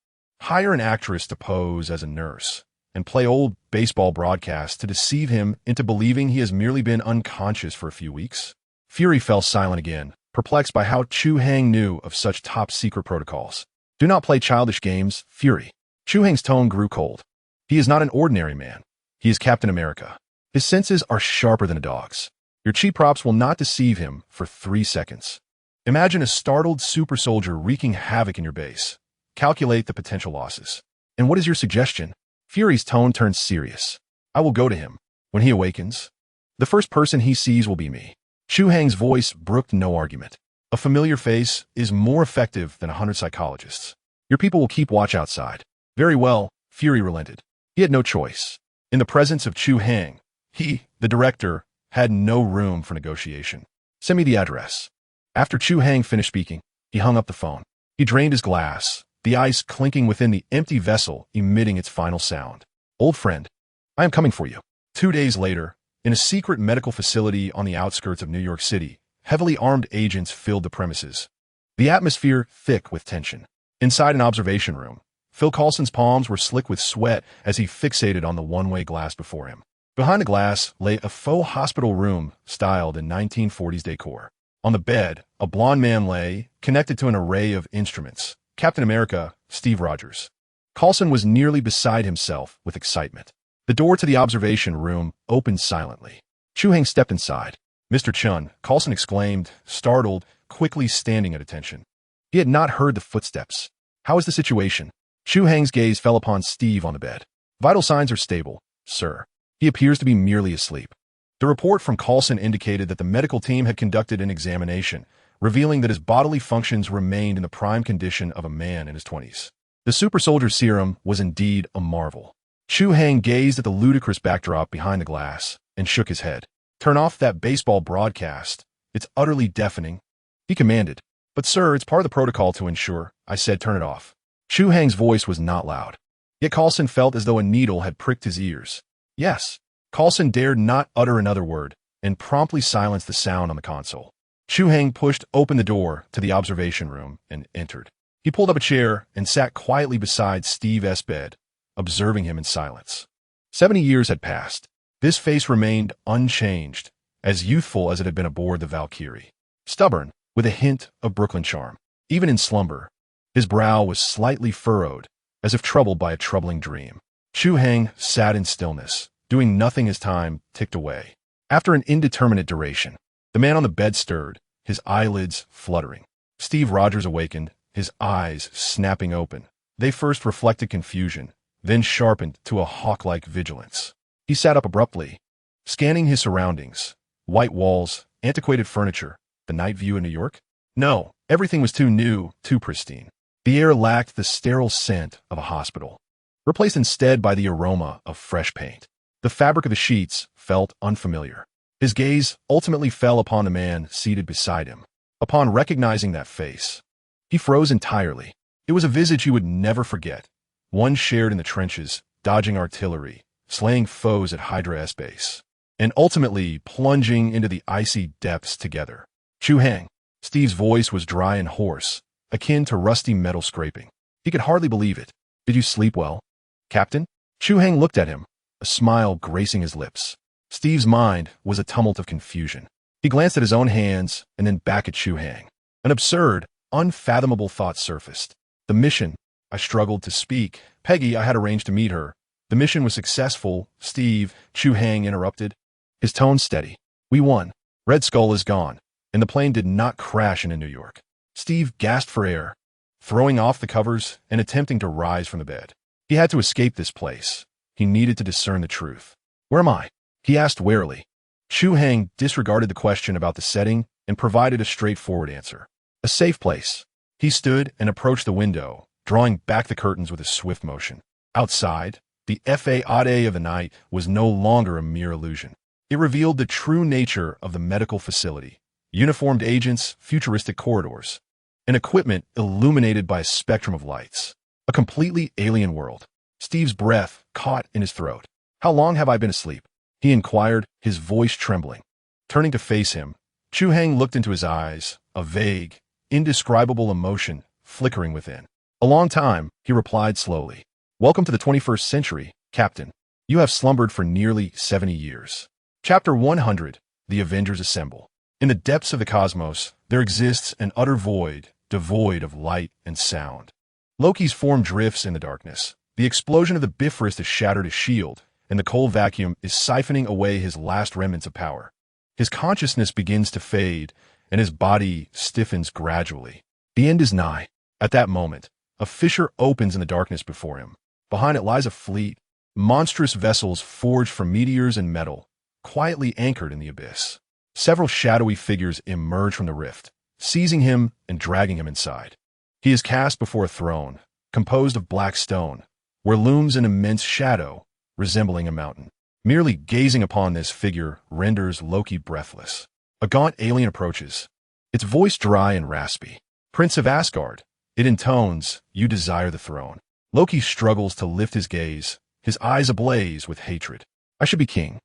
Speaker 1: hire an actress to pose as a nurse, and play old baseball broadcasts to deceive him into believing he has merely been unconscious for a few weeks?" Fury fell silent again, perplexed by how Chu Hai knew of such top-secret protocols. "Do not play childish games, Fury." Chu Hai's tone grew cold. "He is not an ordinary man. He is Captain America. His senses are sharper than a dog's. Your cheap props will not deceive him for 3 seconds. Imagine a startled super soldier wreaking havoc in your base. Calculate the potential losses. And what is your suggestion?" Fury's tone turned serious. "I will go to him. When he awakens, the first person he sees will be me." Chu Hai's voice brooked no argument. "A familiar face is more effective than 100 psychologists. Your people will keep watch outside." "Very well," Fury relented. He had no choice. In the presence of Chu Hai, he, the director, had no room for negotiation. "Send me the address." After Chu Hai finished speaking, he hung up the phone. He drained his glass, the ice clinking within the empty vessel emitting its final sound. "Old friend, I am coming for you." 2 days later, in a secret medical facility on the outskirts of New York City, heavily armed agents filled the premises. The atmosphere thick with tension. Inside an observation room, Phil Coulson's palms were slick with sweat as he fixated on the one-way glass before him. Behind the glass lay a faux hospital room styled in 1940s decor. On the bed, a blond man lay, connected to an array of instruments. Captain America, Steve Rogers. Coulson was nearly beside himself with excitement. The door to the observation room opened silently. Chu Hai stepped inside. "Mr. Chun," Coulson exclaimed, startled, quickly standing at attention. He had not heard the footsteps. "How is the situation?" Chu Hai's gaze fell upon Steve on the bed. "Vital signs are stable, sir. He appears to be merely asleep." The report from Coulson indicated that the medical team had conducted an examination, revealing that his bodily functions remained in the prime condition of a man in his 20s. The super soldier serum was indeed a marvel. Chu Hai gazed at the ludicrous backdrop behind the glass and shook his head. "Turn off that baseball broadcast. It's utterly deafening," he commanded. "But sir, it's part of the protocol to ensure," I said. "Turn it off." Chu Hai's voice was not loud. Yet Coulson felt as though a needle had pricked his ears. "Yes." Coulson dared not utter another word and promptly silenced the sound on the console. Chu Hai pushed open the door to the observation room and entered. He pulled up a chair and sat quietly beside Steve's bed, observing him in silence. 70 years had passed. This face remained unchanged, as youthful as it had been aboard the Valkyrie. Stubborn, with a hint of Brooklyn charm. Even in slumber, his brow was slightly furrowed, as if troubled by a troubling dream. Chu Hai sat in stillness, doing nothing as time ticked away. After an indeterminate duration, the man on the bed stirred, his eyelids fluttering. Steve Rogers awakened, his eyes snapping open. They first reflected confusion, then sharpened to a hawk-like vigilance. He sat up abruptly, scanning his surroundings, White walls, antiquated furniture, the night view in New York? No, everything was too new, too pristine. The air lacked the sterile scent of a hospital, replaced instead by the aroma of fresh paint. The fabric of the sheets felt unfamiliar. His gaze ultimately fell upon the man seated beside him. Upon recognizing that face, he froze entirely. It was a visage he would never forget, one shared in the trenches, dodging artillery, slaying foes at Hydra S base, and ultimately plunging into the icy depths together. Chu Hai. Steve's voice was dry and hoarse, akin to rusty metal scraping. He could hardly believe it. Did you sleep well, Captain? Chu Hai looked at him, a smile gracing his lips. Steve's mind was a tumult of confusion. He glanced at his own hands and then back at Chu Hai. An absurd, unfathomable thought surfaced. The mission. I struggled to speak. Peggy, I had arranged to meet her. The mission was successful, Steve, Chu Hai interrupted, his tone steady. We won. Red Skull is gone, and the plane did not crash into New York. Steve gasped for air, throwing off the covers and attempting to rise from the bed. He had to escape this place. He needed to discern the truth. Where am I? He asked warily. Chu Hai disregarded the question about the setting and provided a straightforward answer. A safe place. He stood and approached the window, drawing back the curtains with a swift motion. Outside, the fade of the night was no longer a mere illusion. It revealed the true nature of the medical facility. Uniformed agents, futuristic corridors, and equipment illuminated by a spectrum of lights. A completely alien world. Steve's breath caught in his throat. How long have I been asleep? He inquired, his voice trembling. Turning to face him, Chu Hai looked into his eyes, a vague, indescribable emotion flickering within. A long time, he replied slowly. Welcome to the 21st century, Captain. You have slumbered for nearly 70 years. Chapter 100, The Avengers Assemble. In the depths of the cosmos, there exists an utter void, devoid of light and sound. Loki's form drifts in the darkness. The explosion of the Bifrost has shattered his shield, and the cold vacuum is siphoning away his last remnants of power. His consciousness begins to fade, and his body stiffens gradually. The end is nigh. At that moment, a fissure opens in the darkness before him. Behind it lies a fleet, monstrous vessels forged from meteors and metal, quietly anchored in the abyss. Several shadowy figures emerge from the rift, seizing him and dragging him inside. He is cast before a throne, composed of black stone, where looms an immense shadow, resembling a mountain. Merely gazing upon this figure renders Loki breathless. A gaunt alien approaches, its voice dry and raspy. Prince of Asgard, it intones, you desire the throne. Loki struggles to lift his gaze, his eyes ablaze with hatred. I should be king.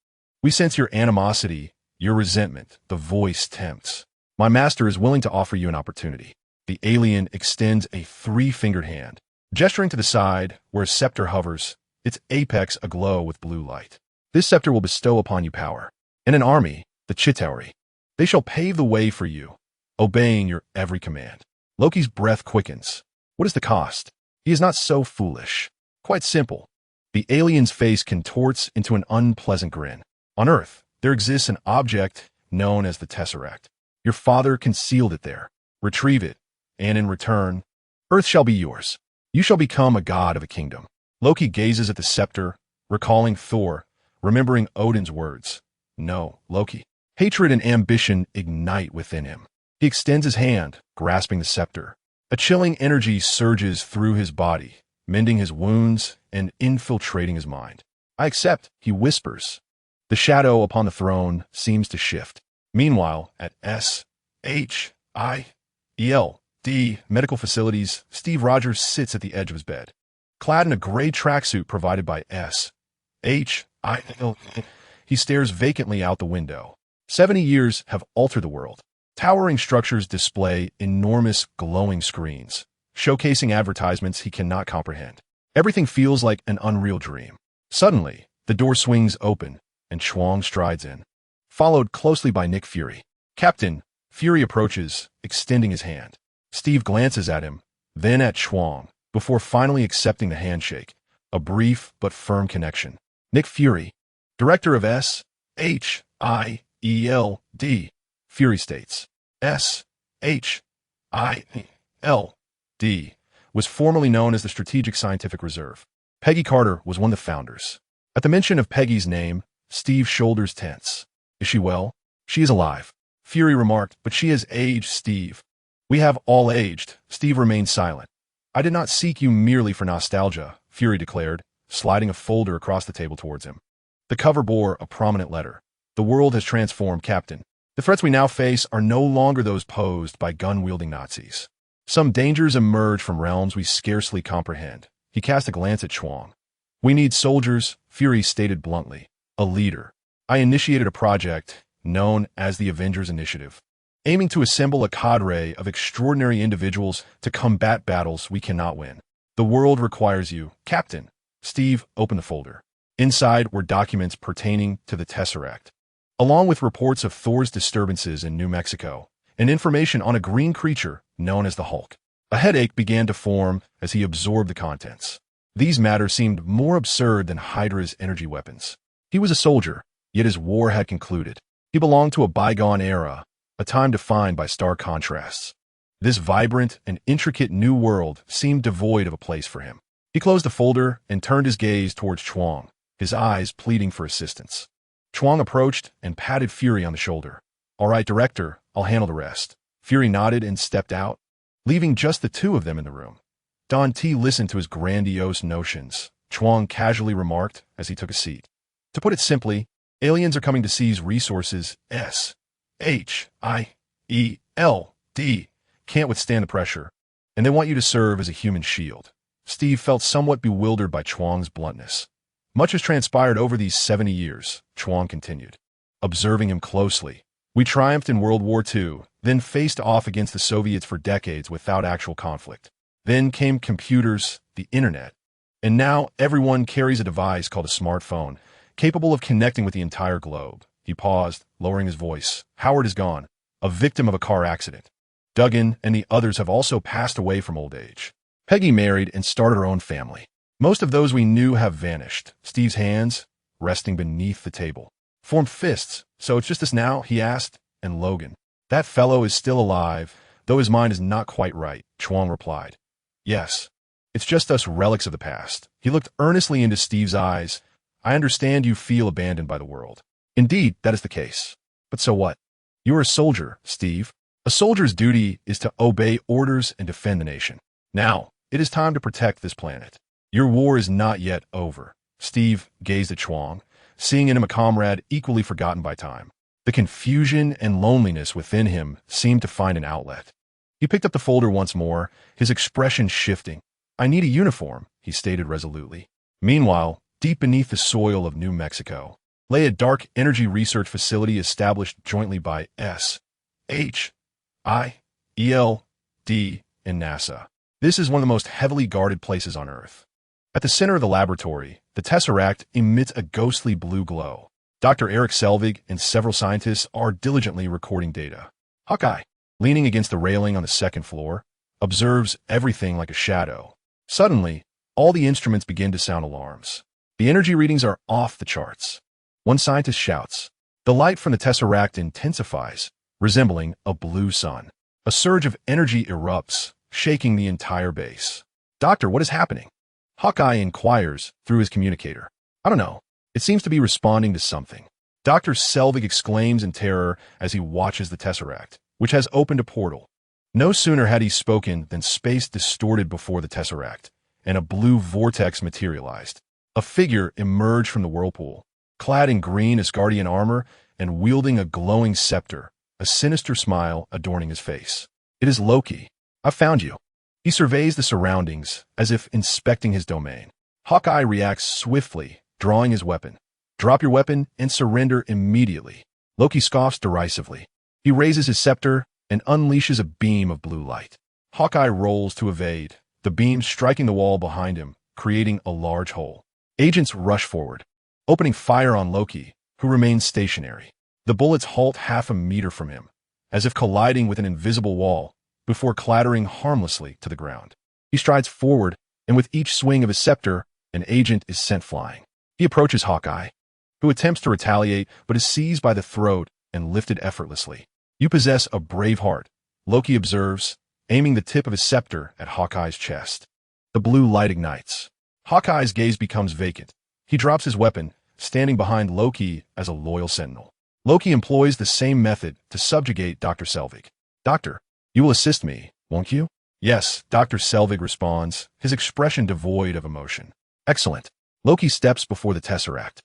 Speaker 1: We sense your animosity, your resentment, the voice tempts. My master is willing to offer you an opportunity. The alien extends a three-fingered hand, gesturing to the side where a scepter hovers, its apex aglow with blue light. This scepter will bestow upon you power, and an army, the Chitauri. They shall pave the way for you, obeying your every command. Loki's breath quickens. What is the cost? He is not so foolish. Quite simple. The alien's face contorts into an unpleasant grin. On Earth, there exists an object known as the Tesseract. Your father concealed it there. Retrieve it, and in return, Earth shall be yours. You shall become a god of a kingdom. Loki gazes at the scepter, recalling Thor, remembering Odin's words. No, Loki. Hatred and ambition ignite within him. He extends his hand, grasping the scepter. A chilling energy surges through his body, mending his wounds and infiltrating his mind. I accept, he whispers. The shadow upon the throne seems to shift. Meanwhile, at SHIELD medical facilities, Steve Rogers sits at the edge of his bed. Clad in a gray tracksuit provided by SHIELD, he stares vacantly out the window. 70 years have altered the world. Towering structures display enormous glowing screens, showcasing advertisements he cannot comprehend. Everything feels like an unreal dream. Suddenly, the door swings open, and Chuang strides in, followed closely by Nick Fury. Captain, Fury approaches, extending his hand. Steve glances at him, then at Chuang, before finally accepting the handshake, a brief but firm connection. Nick Fury, director of SHIELD, Fury states. SHIELD was formerly known as the Strategic Scientific Reserve. Peggy Carter was one of the founders. At the mention of Peggy's name, Steve's shoulders tense. Is she well? She is alive, Fury remarked, but she has aged, Steve. We have all aged. Steve remained silent. I did not seek you merely for nostalgia, Fury declared, sliding a folder across the table towards him. The cover bore a prominent letter. The world has transformed, Captain. The threats we now face are no longer those posed by gun-wielding Nazis. Some dangers emerge from realms we scarcely comprehend. He cast a glance at Chuang. We need soldiers, Fury stated bluntly. A leader. I initiated a project known as the Avengers Initiative, aiming to assemble a cadre of extraordinary individuals to combat battles we cannot win. The world requires you, Captain. Steve opened the folder. Inside were documents pertaining to the Tesseract, along with reports of Thor's disturbances in New Mexico, and information on a green creature known as the Hulk. A headache began to form as he absorbed the contents. These matters seemed more absurd than Hydra's energy weapons. He was a soldier, yet his war had concluded. He belonged to a bygone era, a time defined by stark contrasts. This vibrant and intricate new world seemed devoid of a place for him. He closed the folder and turned his gaze towards Chuang, his eyes pleading for assistance. Chuang approached and patted Fury on the shoulder. All right, Director, I'll handle the rest. Fury nodded and stepped out, leaving just the two of them in the room. Don T listened to his grandiose notions, Chuang casually remarked as he took a seat. To put it simply, aliens are coming to seize resources S-H-I-E-L-D, can't withstand the pressure, and they want you to serve as a human shield. Steve felt somewhat bewildered by Chuang's bluntness. Much has transpired over these 70 years, Chuang continued, observing him closely. We triumphed in World War II, then faced off against the Soviets for decades without actual conflict. Then came computers, the internet, and now everyone carries a device called a smartphone, capable of connecting with the entire globe. He paused, lowering his voice. Howard is gone, a victim of a car accident. Duggan and the others have also passed away from old age. Peggy married and started her own family. Most of those we knew have vanished. Steve's hands, resting beneath the table, formed fists. So it's just us now, he asked, and Logan. That fellow is still alive, though his mind is not quite right, Chuang replied. Yes, it's just us relics of the past. He looked earnestly into Steve's eyes. I understand you feel abandoned by the world. Indeed, that is the case. But so what? You're a soldier, Steve. A soldier's duty is to obey orders and defend the nation. Now, it is time to protect this planet. Your war is not yet over. Steve gazed at Chuang, seeing in him a comrade equally forgotten by time. The confusion and loneliness within him seemed to find an outlet. He picked up the folder once more, his expression shifting. I need a uniform, he stated resolutely. Meanwhile, deep beneath the soil of New Mexico, lay a dark energy research facility established jointly by S-H-I-E-L-D and NASA. This is one of the most heavily guarded places on Earth. At the center of the laboratory, the Tesseract emits a ghostly blue glow. Dr. Eric Selvig and several scientists are diligently recording data. Hawkeye, leaning against the railing on the second floor, observes everything like a shadow. Suddenly, all the instruments begin to sound alarms. The energy readings are off the charts. One scientist shouts. The light from the Tesseract intensifies, resembling a blue sun. A surge of energy erupts, shaking the entire base. Doctor, what is happening? Hawkeye inquires through his communicator. I don't know. It seems to be responding to something. Dr. Selvig exclaims in terror as he watches the Tesseract, which has opened a portal. No sooner had he spoken than space distorted before the Tesseract, and a blue vortex materialized. A figure emerged from the whirlpool, clad in green Asgardian armor and wielding a glowing scepter, a sinister smile adorning his face. It is Loki. I found you. He surveys the surroundings as if inspecting his domain. Hawkeye reacts swiftly, drawing his weapon. Drop your weapon and surrender immediately. Loki scoffs derisively. He raises his scepter and unleashes a beam of blue light. Hawkeye rolls to evade, the beam striking the wall behind him, creating a large hole. Agents rush forward, opening fire on Loki, who remains stationary. The bullets halt half a meter from him, as if colliding with an invisible wall, before clattering harmlessly to the ground. He strides forward, and with each swing of his scepter, an agent is sent flying. He approaches Hawkeye, who attempts to retaliate but is seized by the throat and lifted effortlessly. You possess a brave heart, Loki observes, aiming the tip of his scepter at Hawkeye's chest. The blue light ignites. Hawkeye's gaze becomes vacant. He drops his weapon, standing behind Loki as a loyal sentinel. Loki employs the same method to subjugate Dr. Selvig. Doctor, you will assist me, won't you? Yes, Dr. Selvig responds, his expression devoid of emotion. Excellent. Loki steps before the Tesseract,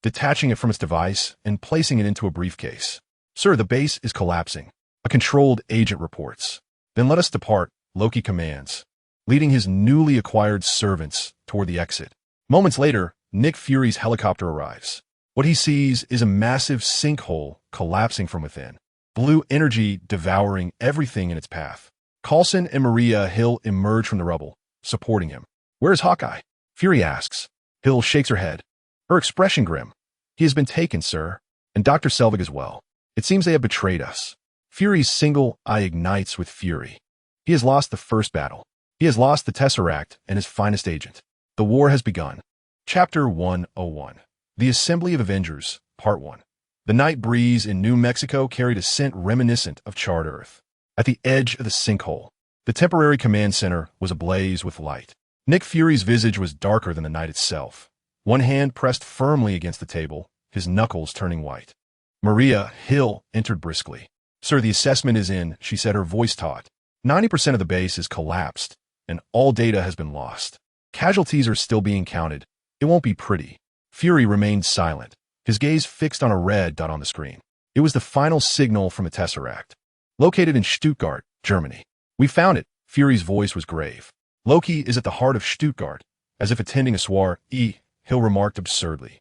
Speaker 1: detaching it from its device and placing it into a briefcase. Sir, the base is collapsing. A controlled agent reports. Then let us depart, Loki commands, leading his newly acquired servants toward the exit. Moments later, Nick Fury's helicopter arrives. What he sees is a massive sinkhole collapsing from within, blue energy devouring everything in its path. Coulson and Maria Hill emerge from the rubble, supporting him. Where is Hawkeye? Fury asks. Hill shakes her head, her expression grim. He has been taken, sir, and Dr. Selvig as well. It seems they have betrayed us. Fury's single eye ignites with fury. He has lost the first battle. He has lost the Tesseract and his finest agent. The war has begun. Chapter 101. The Assembly of Avengers, Part 1. The night breeze in New Mexico carried a scent reminiscent of charred earth. At the edge of the sinkhole, the temporary command center was ablaze with light. Nick Fury's visage was darker than the night itself. One hand pressed firmly against the table, his knuckles turning white. Maria Hill entered briskly. Sir, the assessment is in, she said, her voice taut. 90% of the base is collapsed, and all data has been lost. Casualties are still being counted. It won't be pretty. Fury remained silent, his gaze fixed on a red dot on the screen. It was the final signal from the Tesseract. Located in Stuttgart, Germany. We found it. Fury's voice was grave. Loki is at the heart of Stuttgart, as if attending a soiree, Hill remarked absurdly.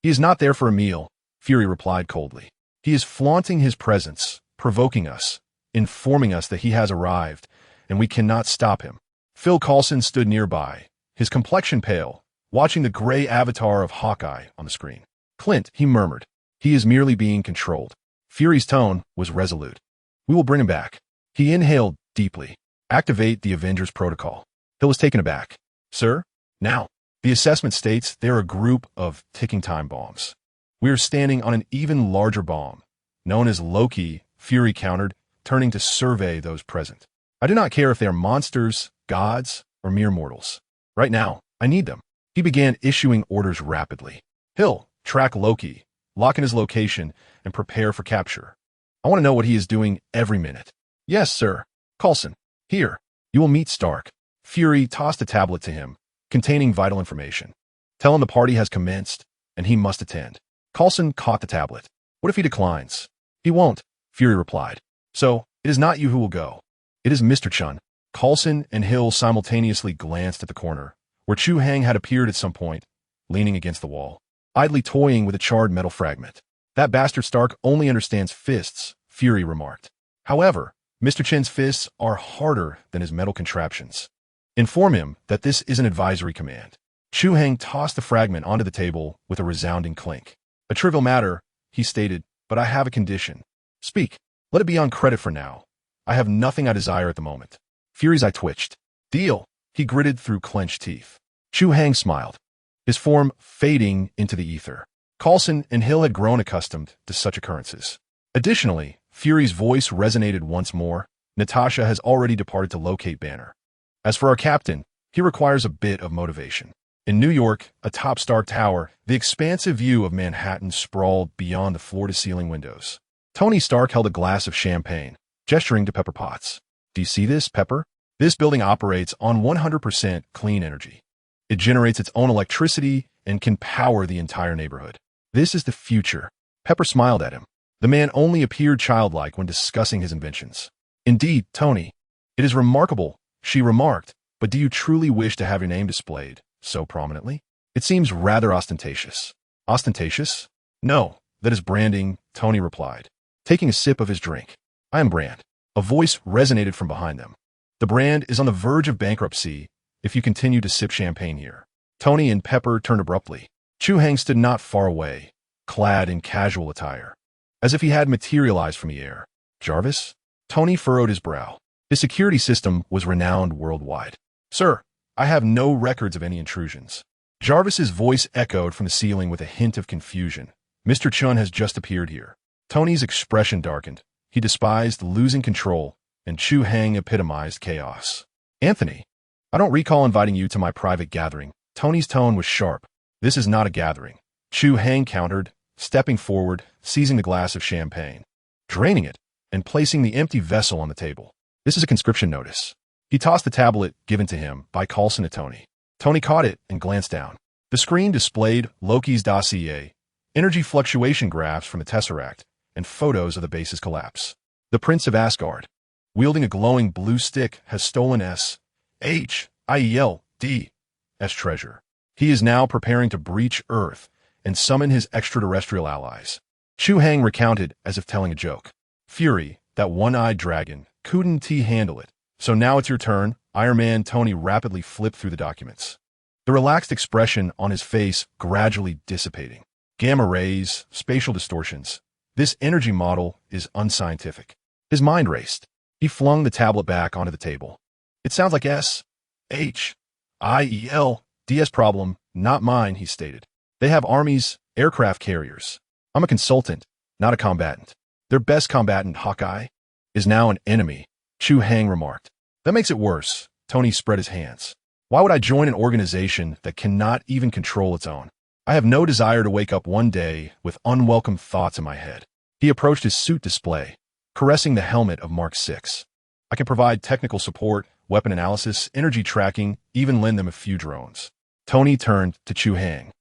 Speaker 1: He is not there for a meal, Fury replied coldly. He is flaunting his presence, provoking us, informing us that he has arrived, and we cannot stop him. Phil Coulson stood nearby, his complexion pale, watching the gray avatar of Hawkeye on the screen. Clint, he murmured. He is merely being controlled. Fury's tone was resolute. We will bring him back. He inhaled deeply. Activate the Avengers Protocol. Hill was taken aback. Sir? Now. The assessment states they are a group of ticking time bombs. We are standing on an even larger bomb, known as Loki, Fury countered, turning to survey those present. I do not care if they are monsters, gods, or mere mortals. Right now, I need them. He began issuing orders rapidly. Hill, track Loki, lock in his location, and prepare for capture. I want to know what he is doing every minute. Yes, sir. Coulson, here. You will meet Stark. Fury tossed a tablet to him, containing vital information. Tell him the party has commenced, and he must attend. Coulson caught the tablet. What if he declines? He won't, Fury replied. So, it is not you who will go. It is Mr. Chun. Coulson and Hill simultaneously glanced at the corner, where Chu Hai had appeared at some point, leaning against the wall, idly toying with a charred metal fragment. That bastard Stark only understands fists, Fury remarked. However, Mr. Chen's fists are harder than his metal contraptions. Inform him that this is an advisory command. Chu Hai tossed the fragment onto the table with a resounding clink. A trivial matter, he stated, but I have a condition. Speak. Let it be on credit for now. I have nothing I desire at the moment. Fury's eye twitched. Deal, he gritted through clenched teeth. Chu Hai smiled, his form fading into the ether. Coulson and Hill had grown accustomed to such occurrences. Additionally, Fury's voice resonated once more. Natasha has already departed to locate Banner. As for our captain, he requires a bit of motivation. In New York, atop Stark Tower, the expansive view of Manhattan sprawled beyond the floor-to-ceiling windows. Tony Stark held a glass of champagne, gesturing to Pepper Potts. Do you see this, Pepper? This building operates on 100% clean energy. It generates its own electricity and can power the entire neighborhood. This is the future. Pepper smiled at him. The man only appeared childlike when discussing his inventions. Indeed, Tony, it is remarkable, she remarked, but do you truly wish to have your name displayed so prominently? It seems rather ostentatious. Ostentatious? No, that is branding, Tony replied, taking a sip of his drink. I am Brand. A voice resonated from behind them. The brand is on the verge of bankruptcy if you continue to sip champagne here. Tony and Pepper turned abruptly. Chu Hai stood not far away, clad in casual attire, as if he had materialized from the air. Jarvis? Tony furrowed his brow. His security system was renowned worldwide. Sir, I have no records of any intrusions. Jarvis's voice echoed from the ceiling with a hint of confusion. Mr. Chun has just appeared here. Tony's expression darkened. He despised losing control, and Chu Hai epitomized chaos. Anthony, I don't recall inviting you to my private gathering. Tony's tone was sharp. This is not a gathering. Chu Hai countered, stepping forward, seizing the glass of champagne, draining it, and placing the empty vessel on the table. This is a conscription notice. He tossed the tablet given to him by Coulson to Tony. Tony caught it and glanced down. The screen displayed Loki's dossier, energy fluctuation graphs from the Tesseract, and photos of the base's collapse. The Prince of Asgard, wielding a glowing blue stick, has stolen S.H.I.E.L.D.'s treasure. He is now preparing to breach Earth and summon his extraterrestrial allies. Chu Hai recounted as if telling a joke. Fury, that one-eyed dragon, couldn't handle it. So now it's your turn. Iron Man Tony rapidly flipped through the documents. The relaxed expression on his face gradually dissipating. Gamma rays, spatial distortions. This energy model is unscientific. His mind raced. He flung the tablet back onto the table. It sounds like S.H.I.E.L.D.'s problem, not mine, he stated. They have armies, aircraft carriers. I'm a consultant, not a combatant. Their best combatant, Hawkeye, is now an enemy, Chu Hai remarked. That makes it worse. Tony spread his hands. Why would I join an organization that cannot even control its own? I have no desire to wake up one day with unwelcome thoughts in my head. He approached his suit display, caressing the helmet of Mark 6. I can provide technical support, weapon analysis, energy tracking, even lend them a few drones. Tony turned to Chu Hai,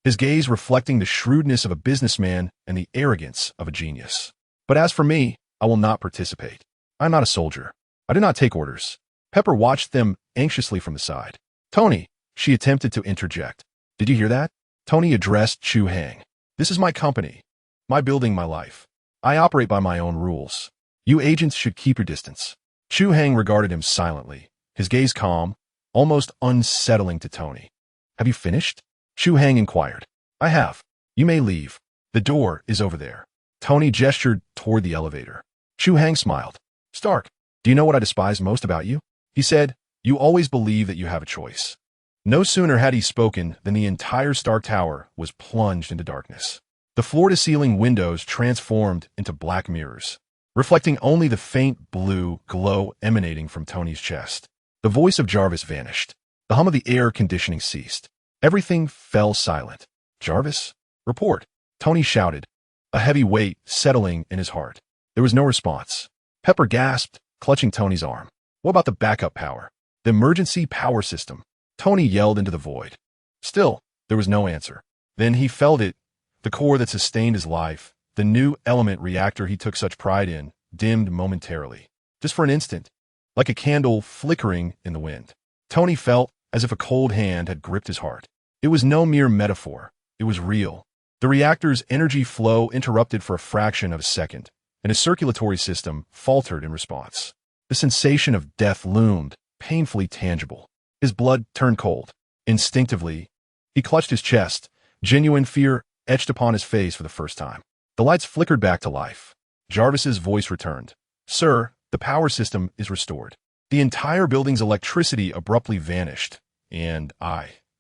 Speaker 1: his gaze reflecting the shrewdness of a businessman and the arrogance of a genius. But as for me, I will not participate. I'm not a soldier. I do not take orders. Pepper watched them anxiously from the side. Tony, she attempted to interject. Did you hear that? Tony addressed Chu Hai. This is my company, my building, my life. I operate by my own rules. You agents should keep your distance. Chu Hai regarded him silently, his gaze calm, almost unsettling to Tony. Have you finished? Chu Hai inquired. I have. You may leave. The door is over there. Tony gestured toward the elevator. Chu Hai smiled. Stark, do you know what I despise most about you? He said, you always believe that you have a choice. No sooner had he spoken than the entire Stark Tower was plunged into darkness. The floor-to-ceiling windows transformed into black mirrors, reflecting only the faint blue glow emanating from Tony's chest. The voice of Jarvis vanished. The hum of the air conditioning ceased. Everything fell silent. Jarvis? Report. Tony shouted, a heavy weight settling in his heart. There was no response. Pepper gasped, clutching Tony's arm. What about the backup power? The emergency power system? Tony yelled into the void. Still, there was no answer. Then he felt it, the core that sustained his life, the new element reactor he took such pride in, dimmed momentarily. Just for an instant, like a candle flickering in the wind. Tony felt as if a cold hand had gripped his heart. It was no mere metaphor. It was real. The reactor's energy flow interrupted for a fraction of a second, and his circulatory system faltered in response. The sensation of death loomed, painfully tangible. His blood turned cold. Instinctively, he clutched his chest, genuine fear etched upon his face for the first time. The lights flickered back to life. Jarvis's voice returned. Sir, the power system is restored. The entire building's electricity abruptly vanished, and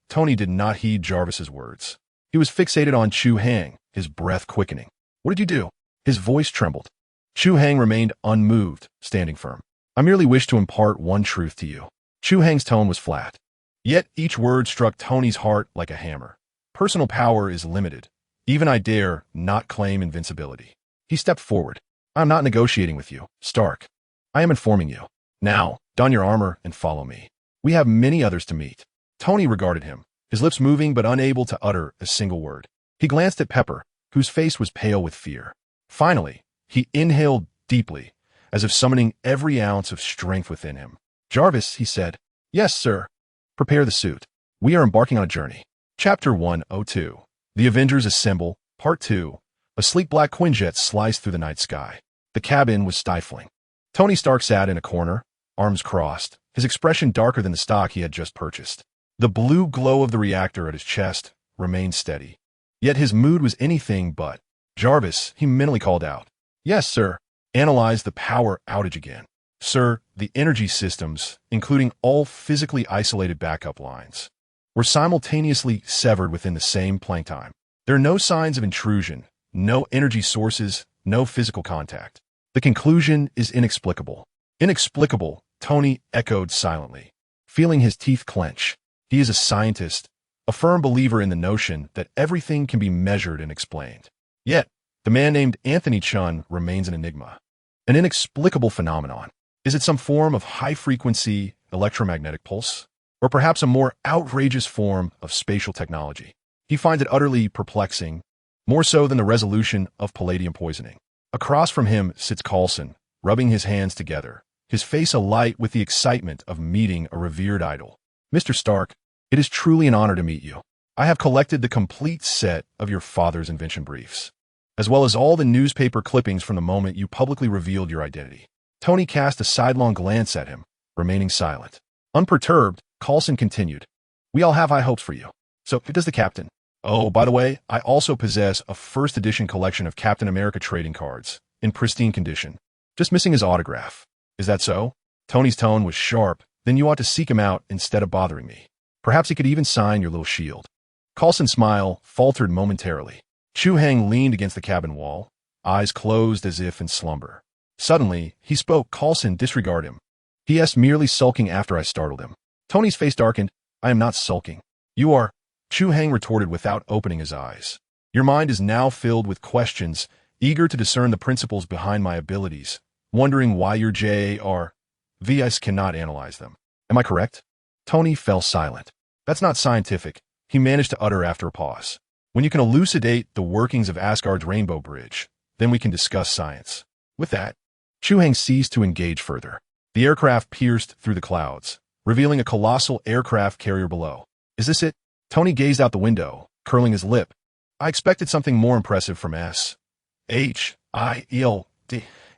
Speaker 1: Tony did not heed Jarvis's words. He was fixated on Chu Hai, his breath quickening. What did you do? His voice trembled. Chu Hai remained unmoved, standing firm. I merely wish to impart one truth to you. Chu Hai's tone was flat. Yet each word struck Tony's heart like a hammer. Personal power is limited. Even I dare not claim invincibility. He stepped forward. I am not negotiating with you, Stark. I am informing you. Now, don your armor and follow me. We have many others to meet. Tony regarded him, his lips moving but unable to utter a single word. He glanced at Pepper, whose face was pale with fear. Finally, he inhaled deeply, as if summoning every ounce of strength within him. Jarvis, he said. Yes, sir. Prepare the suit. We are embarking on a journey. Chapter 102. The Avengers Assemble, Part 2. A sleek black Quinjet sliced through the night sky. The cabin was stifling. Tony Stark sat in a corner, arms crossed, his expression darker than the stock he had just purchased. The blue glow of the reactor at his chest remained steady. Yet his mood was anything but. Jarvis, he mentally called out. Yes, sir. Analyze the power outage again. Sir, the energy systems, including all physically isolated backup lines, were simultaneously severed within the same plank time. There are no signs of intrusion, no energy sources, no physical contact. The conclusion is inexplicable. Inexplicable, Tony echoed silently, feeling his teeth clench. He is a scientist, a firm believer in the notion that everything can be measured and explained. Yet, the man named Anthony Chun remains an enigma, an inexplicable phenomenon. Is it some form of high-frequency electromagnetic pulse? Or perhaps a more outrageous form of spatial technology? He finds it utterly perplexing, more so than the resolution of palladium poisoning. Across from him sits Coulson, rubbing his hands together, his face alight with the excitement of meeting a revered idol. Mr. Stark, it is truly an honor to meet you. I have collected the complete set of your father's invention briefs, as well as all the newspaper clippings from the moment you publicly revealed your identity. Tony cast a sidelong glance at him, remaining silent. Unperturbed, Coulson continued, "We all have high hopes for you. So, does the captain. Oh, by the way, I also possess a first edition collection of Captain America trading cards, in pristine condition. Just missing his autograph. Is that so?" Tony's tone was sharp. "Then you ought to seek him out instead of bothering me. Perhaps he could even sign your little shield." Coulson's smile faltered momentarily. Chu Hai leaned against the cabin wall, eyes closed as if in slumber. Suddenly, he spoke. "Coulson, disregard him. He is merely sulking after I startled him." Tony's face darkened. "I am not sulking. You are," Chu Hai retorted without opening his eyes. "Your mind is now filled with questions, eager to discern the principles behind my abilities, wondering why your JRVs cannot analyze them. Am I correct?" Tony fell silent. "That's not scientific," he managed to utter after a pause. "When you can elucidate the workings of Asgard's Rainbow Bridge, then we can discuss science." With that, Chu Hai ceased to engage further. The aircraft pierced through the clouds, revealing a colossal aircraft carrier below. "Is this it?" Tony gazed out the window, curling his lip. "I expected something more impressive from SHIELD.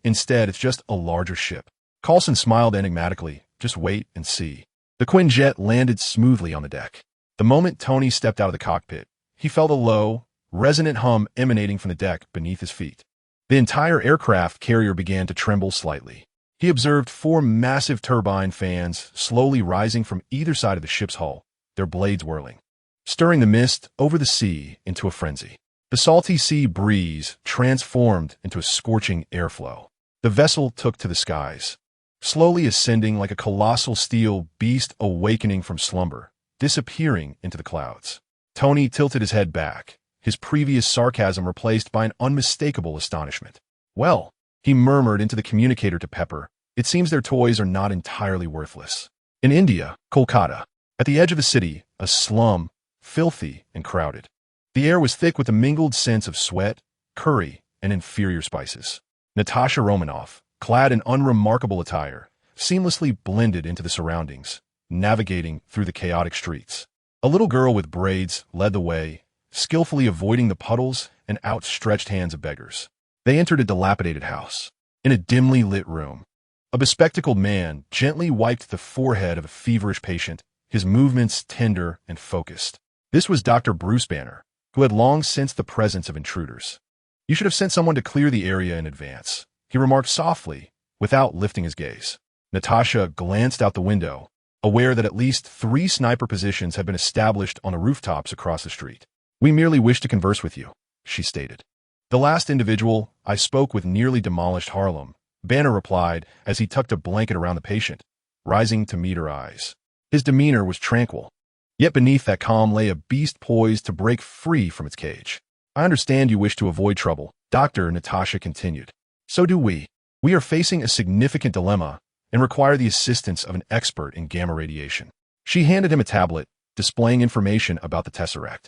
Speaker 1: Instead, it's just a larger ship." Coulson smiled enigmatically. "Just wait and see." The Quinjet landed smoothly on the deck. The moment Tony stepped out of the cockpit, he felt a low, resonant hum emanating from the deck beneath his feet. The entire aircraft carrier began to tremble slightly. He observed 4 massive turbine fans slowly rising from either side of the ship's hull, their blades whirling, stirring the mist over the sea into a frenzy. The salty sea breeze transformed into a scorching airflow. The vessel took to the skies, slowly ascending like a colossal steel beast awakening from slumber, disappearing into the clouds. Tony tilted his head back, his previous sarcasm replaced by an unmistakable astonishment. "Well," he murmured into the communicator to Pepper, "it seems their toys are not entirely worthless." In India, Kolkata, at the edge of the city, a slum, filthy and crowded. The air was thick with a mingled sense of sweat, curry, and inferior spices. Natasha Romanoff, clad in unremarkable attire, seamlessly blended into the surroundings, navigating through the chaotic streets. A little girl with braids led the way, skillfully avoiding the puddles and outstretched hands of beggars. They entered a dilapidated house. In a dimly lit room, a bespectacled man gently wiped the forehead of a feverish patient, his movements tender and focused. This was Dr. Bruce Banner, who had long sensed the presence of intruders. "You should have sent someone to clear the area in advance," he remarked softly, without lifting his gaze. Natasha glanced out the window, aware that at least 3 sniper positions had been established on the rooftops across the street. "We merely wish to converse with you," she stated. "The last individual I spoke with nearly demolished Harlem," Banner replied as he tucked a blanket around the patient, rising to meet her eyes. His demeanor was tranquil, yet beneath that calm lay a beast poised to break free from its cage. "I understand you wish to avoid trouble," Dr. Natasha continued. "So do we. We are facing a significant dilemma and require the assistance of an expert in gamma radiation." She handed him a tablet, displaying information about the Tesseract.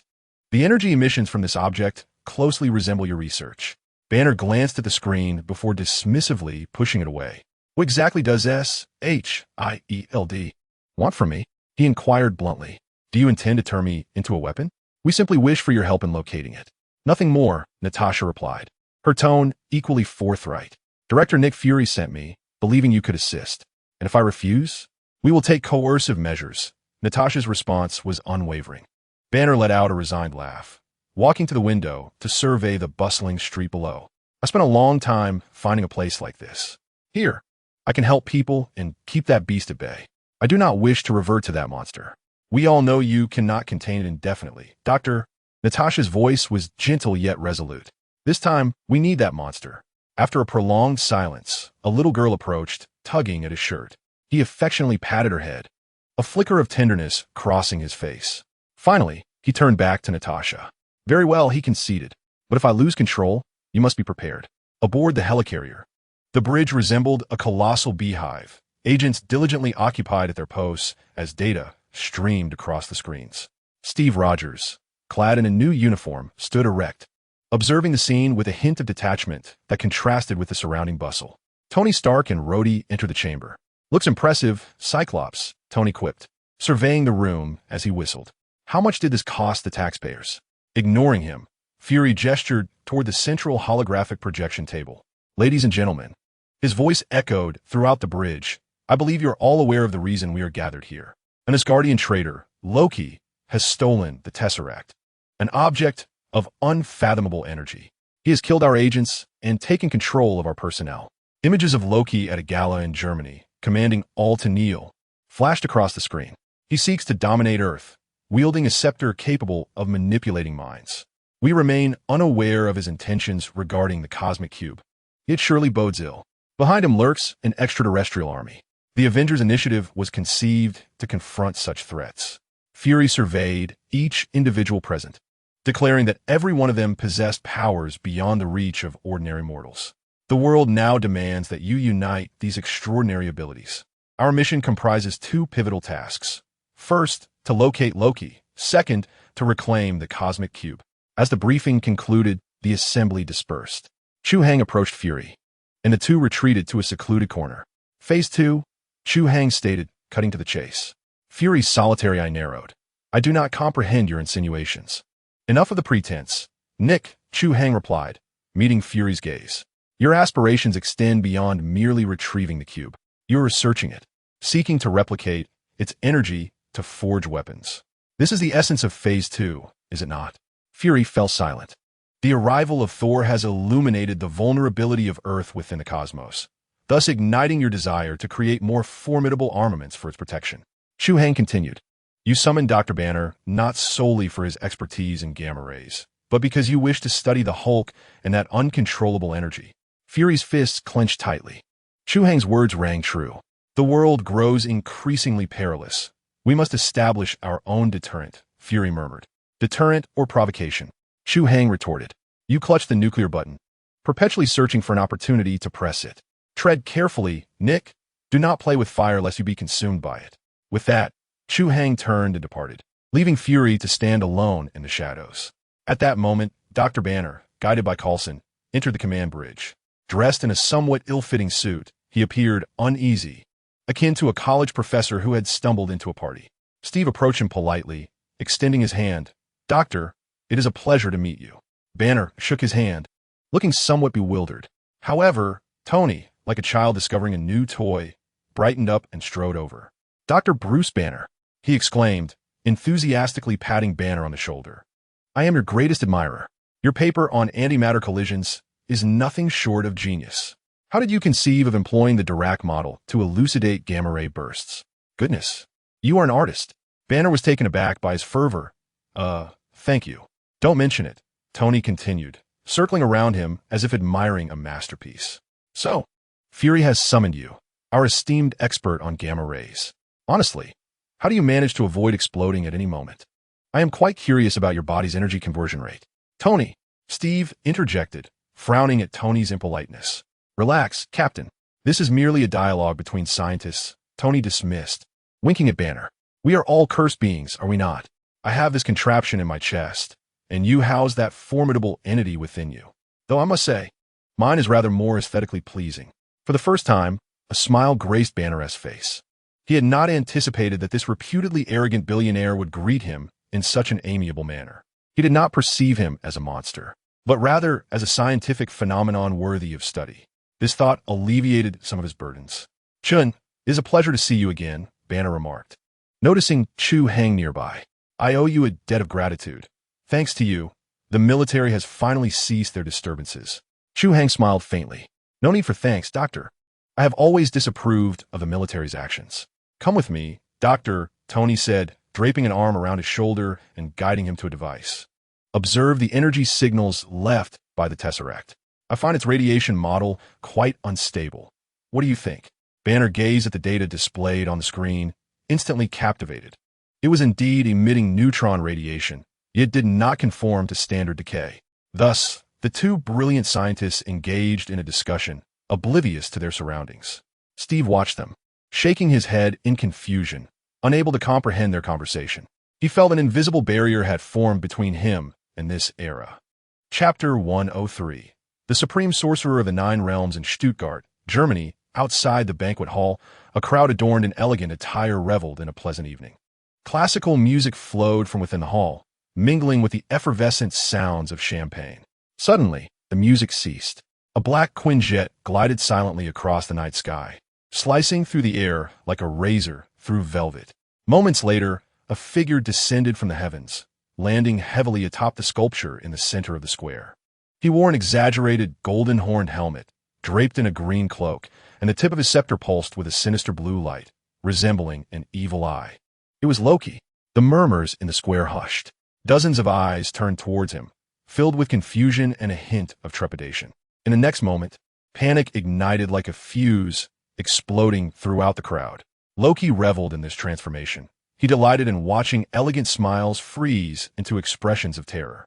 Speaker 1: "The energy emissions from this object closely resemble your research." Banner glanced at the screen before dismissively pushing it away. "What exactly does SHIELD want from me?" he inquired bluntly. "Do you intend to turn me into a weapon?" "We simply wish for your help in locating it." "Nothing more," Natasha replied, her tone equally forthright. "Director Nick Fury sent me, believing you could assist. And if I refuse, we will take coercive measures." Natasha's response was unwavering. Banner let out a resigned laugh, walking to the window to survey the bustling street below. "I spent a long time finding a place like this. Here, I can help people and keep that beast at bay. I do not wish to revert to that monster. We all know you cannot contain it indefinitely. Doctor," Natasha's voice was gentle yet resolute. "This time, we need that monster." After a prolonged silence, a little girl approached, tugging at his shirt. He affectionately patted her head, a flicker of tenderness crossing his face. Finally, he turned back to Natasha. "Very well," he conceded. But if I lose control, you must be prepared. Aboard the helicarrier. The bridge resembled a colossal beehive. Agents diligently occupied at their posts as data streamed across the screens. Steve Rogers, clad in a new uniform, stood erect, observing the scene with a hint of detachment that contrasted with the surrounding bustle. Tony Stark and Rhodey entered the chamber. "Looks impressive, Cyclops," Tony quipped, surveying the room as he whistled. "How much did this cost the taxpayers?" Ignoring him, Fury gestured toward the central holographic projection table. "Ladies and gentlemen," his voice echoed throughout the bridge, "I believe you're all aware of the reason we are gathered here. An Asgardian traitor, Loki, has stolen the Tesseract, an object of unfathomable energy. He has killed our agents and taken control of our personnel." Images of Loki at a gala in Germany, commanding all to kneel, flashed across the screen. "He seeks to dominate Earth, wielding a scepter capable of manipulating minds. We remain unaware of his intentions regarding the cosmic cube. It surely bodes ill. Behind him lurks an extraterrestrial army. The Avengers Initiative was conceived to confront such threats." Fury surveyed each individual present, declaring that every one of them possessed powers beyond the reach of ordinary mortals. "The world now demands that you unite these extraordinary abilities. Our mission comprises two pivotal tasks. First, to locate Loki. Second, to reclaim the cosmic cube." As the briefing concluded, the assembly dispersed. Chu Hai approached Fury, and the two retreated to a secluded corner. "Phase 2, Chu Hai stated, cutting to the chase. Fury's solitary eye narrowed. "I do not comprehend your insinuations." "Enough of the pretense, Nick," Chu Hai replied, meeting Fury's gaze. "Your aspirations extend beyond merely retrieving the cube. You are researching it, seeking to replicate its energy to forge weapons. This is the essence of Phase 2, is it not?" Fury fell silent. The arrival of Thor has illuminated the vulnerability of Earth within the cosmos, thus igniting your desire to create more formidable armaments for its protection. Chu Hai continued, "You summoned Dr. Banner not solely for his expertise in gamma rays, but because you wish to study the Hulk and that uncontrollable energy." Fury's fists clenched tightly. Chu Hai's words rang true. "The world grows increasingly perilous. We must establish our own deterrent," Fury murmured. "Deterrent or provocation?" Chu Hai retorted. "You clutch the nuclear button, perpetually searching for an opportunity to press it. Tread carefully, Nick. Do not play with fire lest you be consumed by it." With that, Chu Hai turned and departed, leaving Fury to stand alone in the shadows. At that moment, Dr. Banner, guided by Coulson, entered the command bridge. Dressed in a somewhat ill-fitting suit, he appeared uneasy, akin to a college professor who had stumbled into a party. Steve approached him politely, extending his hand. "Doctor, it is a pleasure to meet you." Banner shook his hand, looking somewhat bewildered. However, Tony, like a child discovering a new toy, brightened up and strode over. "Dr. Bruce Banner," he exclaimed, enthusiastically patting Banner on the shoulder. "I am your greatest admirer. Your paper on antimatter collisions is nothing short of genius. How did you conceive of employing the Dirac model to elucidate gamma-ray bursts? Goodness, you are an artist." Banner was taken aback by his fervor. Thank you." "Don't mention it," Tony continued, circling around him as if admiring a masterpiece. "So, Fury has summoned you, our esteemed expert on gamma rays. Honestly, how do you manage to avoid exploding at any moment? I am quite curious about your body's energy conversion rate." "Tony," Steve interjected, frowning at Tony's impoliteness. "Relax, Captain. This is merely a dialogue between scientists," Tony dismissed, winking at Banner. "We are all cursed beings, are we not? I have this contraption in my chest, and you house that formidable entity within you. Though I must say, mine is rather more aesthetically pleasing." For the first time, a smile graced Banner's face. He had not anticipated that this reputedly arrogant billionaire would greet him in such an amiable manner. He did not perceive him as a monster, but rather as a scientific phenomenon worthy of study. This thought alleviated some of his burdens. "Chun, it is a pleasure to see you again," Banner remarked, noticing Chu Hai nearby. "I owe you a debt of gratitude. Thanks to you, the military has finally ceased their disturbances." Chu Hai smiled faintly. "No need for thanks, Doctor. I have always disapproved of the military's actions." "Come with me, Doctor," Tony said, draping an arm around his shoulder and guiding him to a device. "Observe the energy signals left by the Tesseract. I find its radiation model quite unstable. What do you think?" Banner gazed at the data displayed on the screen, instantly captivated. It was indeed emitting neutron radiation, yet did not conform to standard decay. Thus, the two brilliant scientists engaged in a discussion, oblivious to their surroundings. Steve watched them, shaking his head in confusion, unable to comprehend their conversation. He felt an invisible barrier had formed between him and this era. Chapter 103. The Supreme Sorcerer of the Nine Realms in Stuttgart, Germany. Outside the banquet hall, a crowd adorned in elegant attire reveled in a pleasant evening. Classical music flowed from within the hall, mingling with the effervescent sounds of champagne. Suddenly, the music ceased. A black Quinjet glided silently across the night sky, slicing through the air like a razor through velvet. Moments later, a figure descended from the heavens, landing heavily atop the sculpture in the center of the square. He wore an exaggerated golden-horned helmet, draped in a green cloak, and the tip of his scepter pulsed with a sinister blue light, resembling an evil eye. It was Loki. The murmurs in the square hushed. Dozens of eyes turned towards him, filled with confusion and a hint of trepidation. In the next moment, panic ignited like a fuse, exploding throughout the crowd. Loki reveled in this transformation. He delighted in watching elegant smiles freeze into expressions of terror.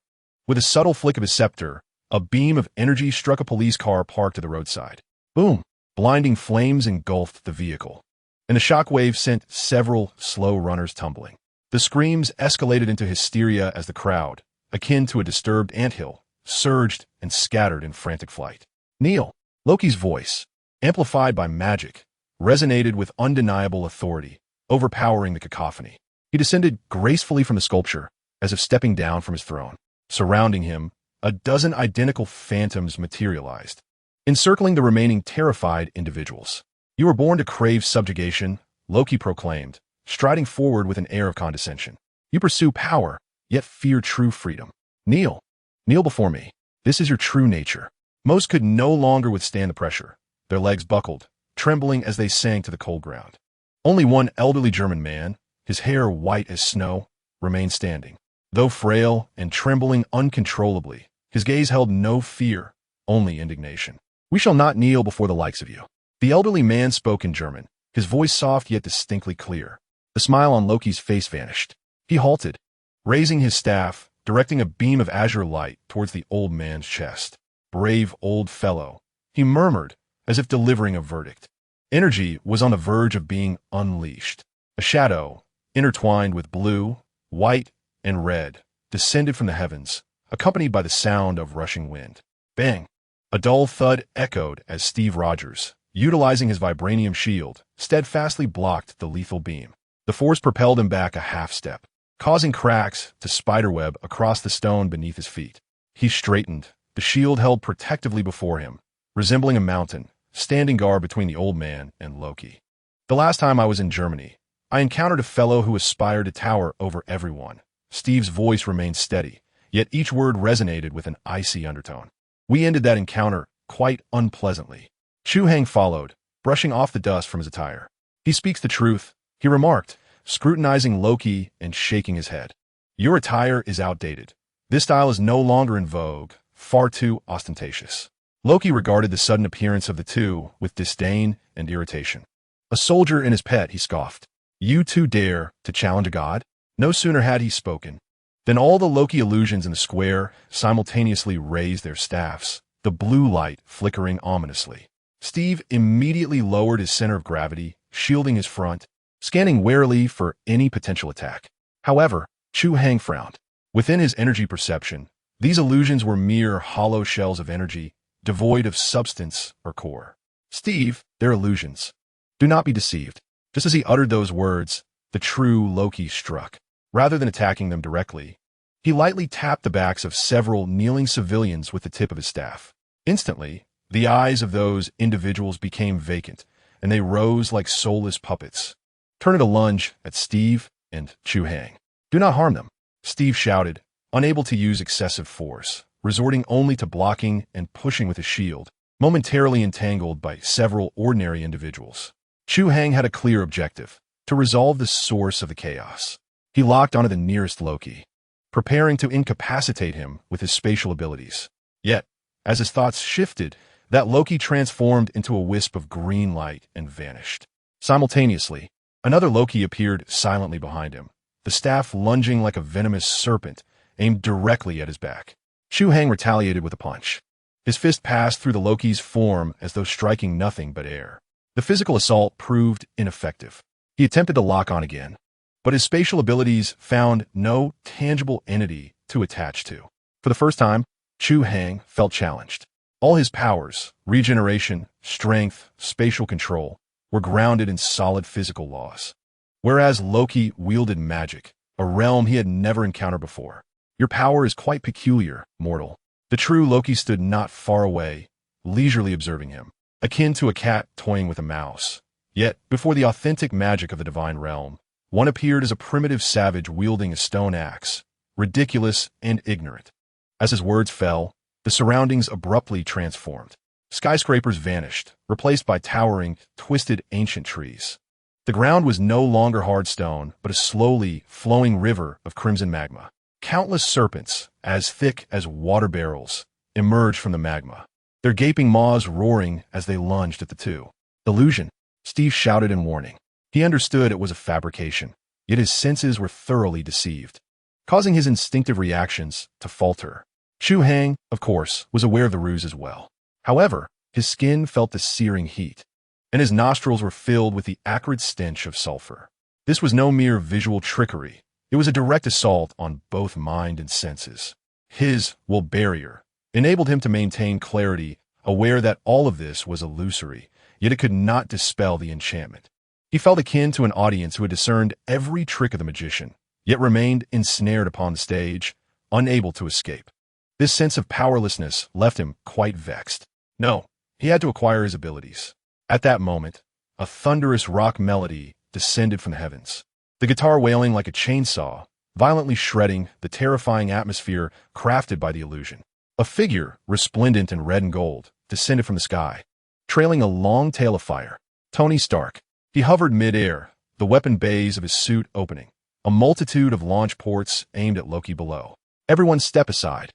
Speaker 1: With a subtle flick of his scepter, a beam of energy struck a police car parked at the roadside. Boom! Blinding flames engulfed the vehicle, and the shockwave sent several slow runners tumbling. The screams escalated into hysteria as the crowd, akin to a disturbed anthill, surged and scattered in frantic flight. Kneel! Loki's voice, amplified by magic, resonated with undeniable authority, overpowering the cacophony. He descended gracefully from the sculpture, as if stepping down from his throne. Surrounding him, a dozen identical phantoms materialized, encircling the remaining terrified individuals. "You were born to crave subjugation," Loki proclaimed, striding forward with an air of condescension. "You pursue power, yet fear true freedom. Kneel. Kneel before me. This is your true nature." Most could no longer withstand the pressure. Their legs buckled, trembling as they sank to the cold ground. Only one elderly German man, his hair white as snow, remained standing. Though frail and trembling uncontrollably, his gaze held no fear, only indignation. "We shall not kneel before the likes of you." The elderly man spoke in German, his voice soft yet distinctly clear. The smile on Loki's face vanished. He halted, raising his staff, directing a beam of azure light towards the old man's chest. "Brave old fellow," he murmured, as if delivering a verdict. Energy was on the verge of being unleashed. A shadow, intertwined with blue, white, and red, descended from the heavens, accompanied by the sound of rushing wind. Bang! A dull thud echoed as Steve Rogers, utilizing his vibranium shield, steadfastly blocked the lethal beam. The force propelled him back a half-step, causing cracks to spiderweb across the stone beneath his feet. He straightened, the shield held protectively before him, resembling a mountain, standing guard between the old man and Loki. "The last time I was in Germany, I encountered a fellow who aspired to tower over everyone." Steve's voice remained steady, yet each word resonated with an icy undertone. "We ended that encounter quite unpleasantly." Chu Hai followed, brushing off the dust from his attire. "He speaks the truth," he remarked, scrutinizing Loki and shaking his head. "Your attire is outdated. This style is no longer in vogue, far too ostentatious." Loki regarded the sudden appearance of the two with disdain and irritation. "A soldier and his pet," he scoffed. "You two dare to challenge a god?" No sooner had he spoken than all the Loki illusions in the square simultaneously raised their staffs, the blue light flickering ominously. Steve immediately lowered his center of gravity, shielding his front, scanning warily for any potential attack. However, Chu Hai frowned. Within his energy perception, these illusions were mere hollow shells of energy, devoid of substance or core. "Steve, they're illusions. Do not be deceived." Just as he uttered those words, the true Loki struck. Rather than attacking them directly, he lightly tapped the backs of several kneeling civilians with the tip of his staff. Instantly, the eyes of those individuals became vacant, and they rose like soulless puppets, turning a lunge at Steve and Chu Hai. "Do not harm them," Steve shouted, unable to use excessive force, resorting only to blocking and pushing with his shield, momentarily entangled by several ordinary individuals. Chu Hai had a clear objective: to resolve the source of the chaos. He locked onto the nearest Loki, preparing to incapacitate him with his spatial abilities. Yet, as his thoughts shifted, that Loki transformed into a wisp of green light and vanished. Simultaneously, another Loki appeared silently behind him, the staff lunging like a venomous serpent aimed directly at his back. Chu Hai retaliated with a punch. His fist passed through the Loki's form as though striking nothing but air. The physical assault proved ineffective. He attempted to lock on again, but his spatial abilities found no tangible entity to attach to. For the first time, Chu Hai felt challenged. All his powers, regeneration, strength, spatial control, were grounded in solid physical laws. Whereas Loki wielded magic, a realm he had never encountered before. Your power is quite peculiar, mortal. The true Loki stood not far away, leisurely observing him, akin to a cat toying with a mouse. Yet, before the authentic magic of the divine realm, one appeared as a primitive savage wielding a stone axe, ridiculous and ignorant. As his words fell, the surroundings abruptly transformed. Skyscrapers vanished, replaced by towering, twisted ancient trees. The ground was no longer hard stone, but a slowly flowing river of crimson magma. Countless serpents, as thick as water barrels, emerged from the magma, their gaping maws roaring as they lunged at the two. Illusion, Steve shouted in warning. He understood it was a fabrication, yet his senses were thoroughly deceived, causing his instinctive reactions to falter. Chu Hai, of course, was aware of the ruse as well. However, his skin felt the searing heat, and his nostrils were filled with the acrid stench of sulfur. This was no mere visual trickery. It was a direct assault on both mind and senses. His will barrier enabled him to maintain clarity, aware that all of this was illusory, yet it could not dispel the enchantment. He felt akin to an audience who had discerned every trick of the magician, yet remained ensnared upon the stage, unable to escape. This sense of powerlessness left him quite vexed. No, he had to acquire his abilities. At that moment, a thunderous rock melody descended from the heavens. The guitar wailing like a chainsaw, violently shredding the terrifying atmosphere crafted by the illusion. A figure, resplendent in red and gold, descended from the sky, trailing a long tail of fire. Tony Stark. He hovered mid-air, the weapon bays of his suit opening. A multitude of launch ports aimed at Loki below. Everyone step aside.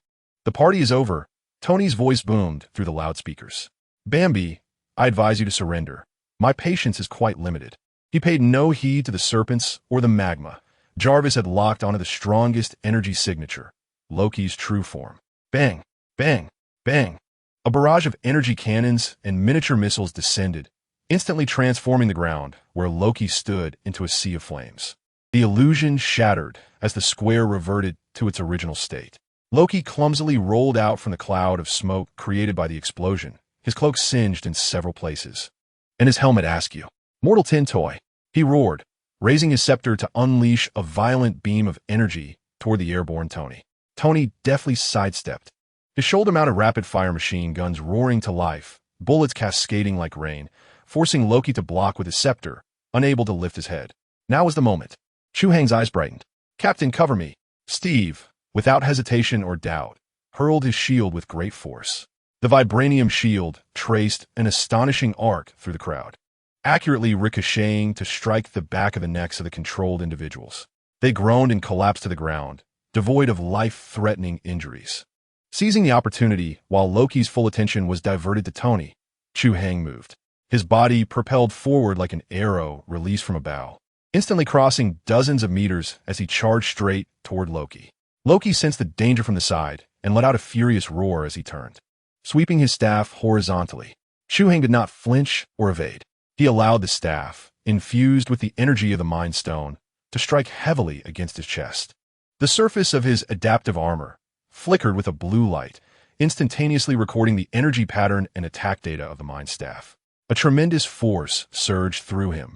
Speaker 1: The party is over. Tony's voice boomed through the loudspeakers. Bambi, I advise you to surrender. My patience is quite limited. He paid no heed to the serpents or the magma. Jarvis had locked onto the strongest energy signature, Loki's true form. Bang, bang, bang. A barrage of energy cannons and miniature missiles descended, instantly transforming the ground where Loki stood into a sea of flames. The illusion shattered as the square reverted to its original state. Loki clumsily rolled out from the cloud of smoke created by the explosion, his cloak singed in several places, and his helmet askew. Mortal tin toy, he roared, raising his scepter to unleash a violent beam of energy toward the airborne Tony. Tony deftly sidestepped, his shoulder-mounted rapid-fire machine guns roaring to life, bullets cascading like rain, forcing Loki to block with his scepter, unable to lift his head. Now was the moment. Chu Hai's eyes brightened. Captain, cover me. Steve, without hesitation or doubt, hurled his shield with great force. The vibranium shield traced an astonishing arc through the crowd, accurately ricocheting to strike the back of the necks of the controlled individuals. They groaned and collapsed to the ground, devoid of life-threatening injuries. Seizing the opportunity while Loki's full attention was diverted to Tony, Chu Hai moved. His body propelled forward like an arrow released from a bow, instantly crossing dozens of meters as he charged straight toward Loki. Loki sensed the danger from the side and let out a furious roar as he turned, sweeping his staff horizontally. Chu Hai did not flinch or evade. He allowed the staff, infused with the energy of the Mind Stone, to strike heavily against his chest. The surface of his adaptive armor flickered with a blue light, instantaneously recording the energy pattern and attack data of the Mind Staff. A tremendous force surged through him,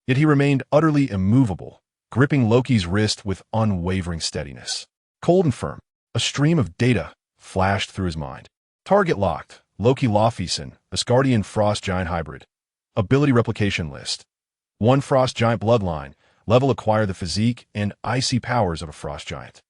Speaker 1: yet he remained utterly immovable, gripping Loki's wrist with unwavering steadiness. Cold and firm, a stream of data flashed through his mind. Target locked, Loki Laufeyson, Asgardian Frost Giant Hybrid. Ability replication list. 1 Frost Giant bloodline, level acquire the physique and icy powers of a Frost Giant.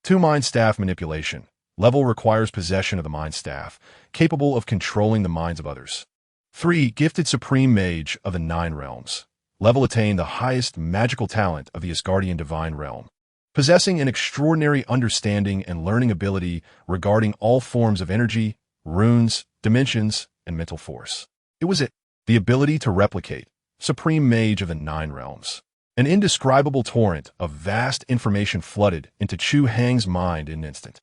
Speaker 1: 2 Mind Staff manipulation, level requires possession of the Mind Staff, capable of controlling the minds of others. 3 Gifted Supreme Mage of the 9 Realms, level attain the highest magical talent of the Asgardian Divine Realm, possessing an extraordinary understanding and learning ability regarding all forms of energy, runes, dimensions, and mental force. It was the ability to replicate, Supreme Mage of the 9 Realms. An indescribable torrent of vast information flooded into Chu Hai's mind in an instant.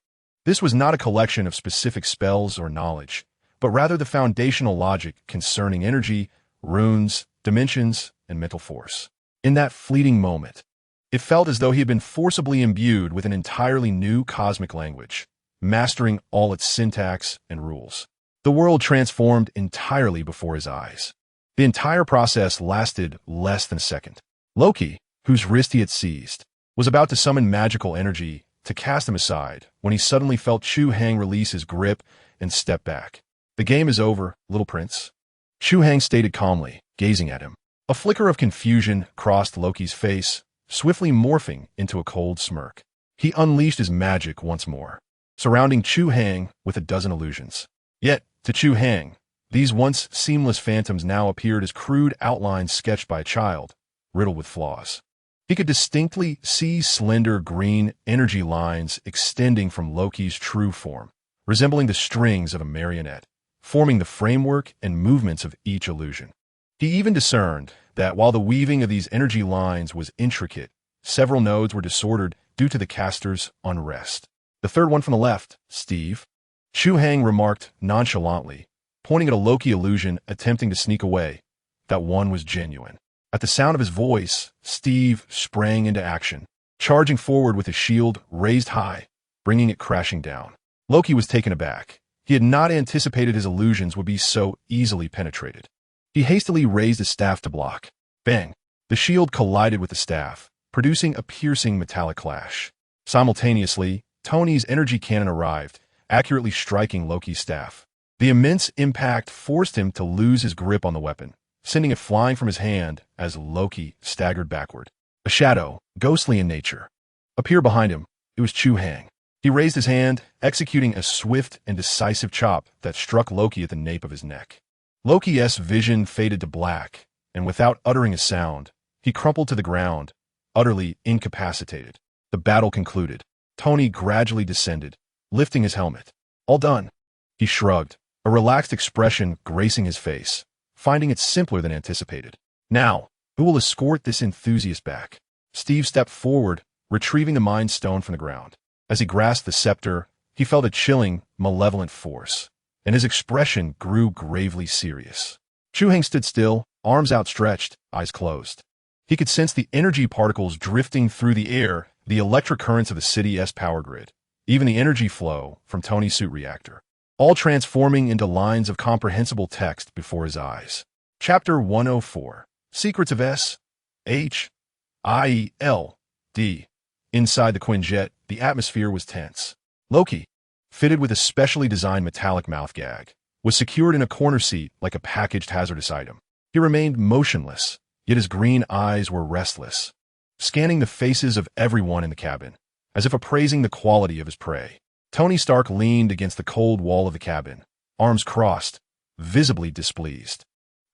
Speaker 1: This was not a collection of specific spells or knowledge, but rather the foundational logic concerning energy, runes, dimensions, and mental force. In that fleeting moment, it felt as though he had been forcibly imbued with an entirely new cosmic language, mastering all its syntax and rules. The world transformed entirely before his eyes. The entire process lasted less than a second. Loki, whose wrist he had seized, was about to summon magical energy to cast him aside when he suddenly felt Chu Hai release his grip and step back. "The game is over, little prince," Chu Hai stated calmly, gazing at him. A flicker of confusion crossed Loki's face, swiftly morphing into a cold smirk. He unleashed his magic once more, surrounding Chu Hai with a dozen illusions. Yet, to Chu Hai, these once seamless phantoms now appeared as crude outlines sketched by a child, riddled with flaws. He could distinctly see slender green energy lines extending from Loki's true form, resembling the strings of a marionette, forming the framework and movements of each illusion. He even discerned that while the weaving of these energy lines was intricate, several nodes were disordered due to the caster's unrest. "The third one from the left, Steve," Chu Hai remarked nonchalantly, pointing at a Loki illusion attempting to sneak away. That one was genuine. At the sound of his voice, Steve sprang into action, charging forward with his shield raised high, bringing it crashing down. Loki was taken aback. He had not anticipated his illusions would be so easily penetrated. He hastily raised his staff to block. Bang! The shield collided with the staff, producing a piercing metallic clash. Simultaneously, Tony's energy cannon arrived, accurately striking Loki's staff. The immense impact forced him to lose his grip on the weapon, sending it flying from his hand as Loki staggered backward. A shadow, ghostly in nature, appeared behind him. It was Chu Hai. He raised his hand, executing a swift and decisive chop that struck Loki at the nape of his neck. Loki's vision faded to black, and without uttering a sound, he crumpled to the ground, utterly incapacitated. The battle concluded. Tony gradually descended, lifting his helmet. "All done." He shrugged, a relaxed expression gracing his face, finding it simpler than anticipated. "Now, who will escort this enthusiast back?" Steve stepped forward, retrieving the Mind Stone from the ground. As he grasped the scepter, he felt a chilling, malevolent force, and his expression grew gravely serious. Chu Hai stood still, arms outstretched, eyes closed. He could sense the energy particles drifting through the air, the electric currents of the city's power grid, even the energy flow from Tony's suit reactor, all transforming into lines of comprehensible text before his eyes. Chapter 104. Secrets of S.H.I.E.L.D. Inside the Quinjet, the atmosphere was tense. Loki, fitted with a specially designed metallic mouth gag, was secured in a corner seat like a packaged hazardous item. He remained motionless, yet his green eyes were restless, scanning the faces of everyone in the cabin, as if appraising the quality of his prey. Tony Stark leaned against the cold wall of the cabin, arms crossed, visibly displeased.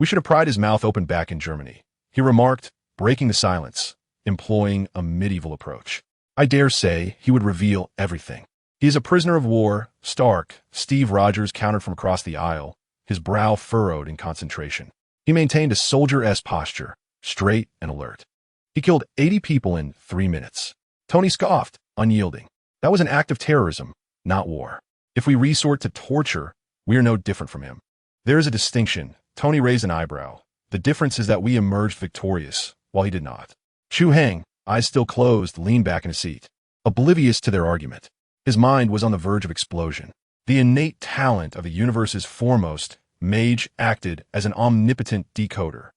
Speaker 1: "We should have pried his mouth open back in Germany," he remarked, breaking the silence, employing a medieval approach. "I dare say he would reveal everything." "He is a prisoner of war, Stark," Steve Rogers countered from across the aisle, his brow furrowed in concentration. He maintained a soldier-esque posture, straight and alert. "He killed 80 people in 3 minutes. Tony scoffed, unyielding. "That was an act of terrorism, not war. If we resort to torture, we are no different from him." "There is a distinction." Tony raised an eyebrow. "The difference is that we emerged victorious, while he did not." Chu Hai, eyes still closed, leaned back in his seat, oblivious to their argument. His mind was on the verge of explosion. The innate talent of the universe's foremost mage acted as an omnipotent decoder,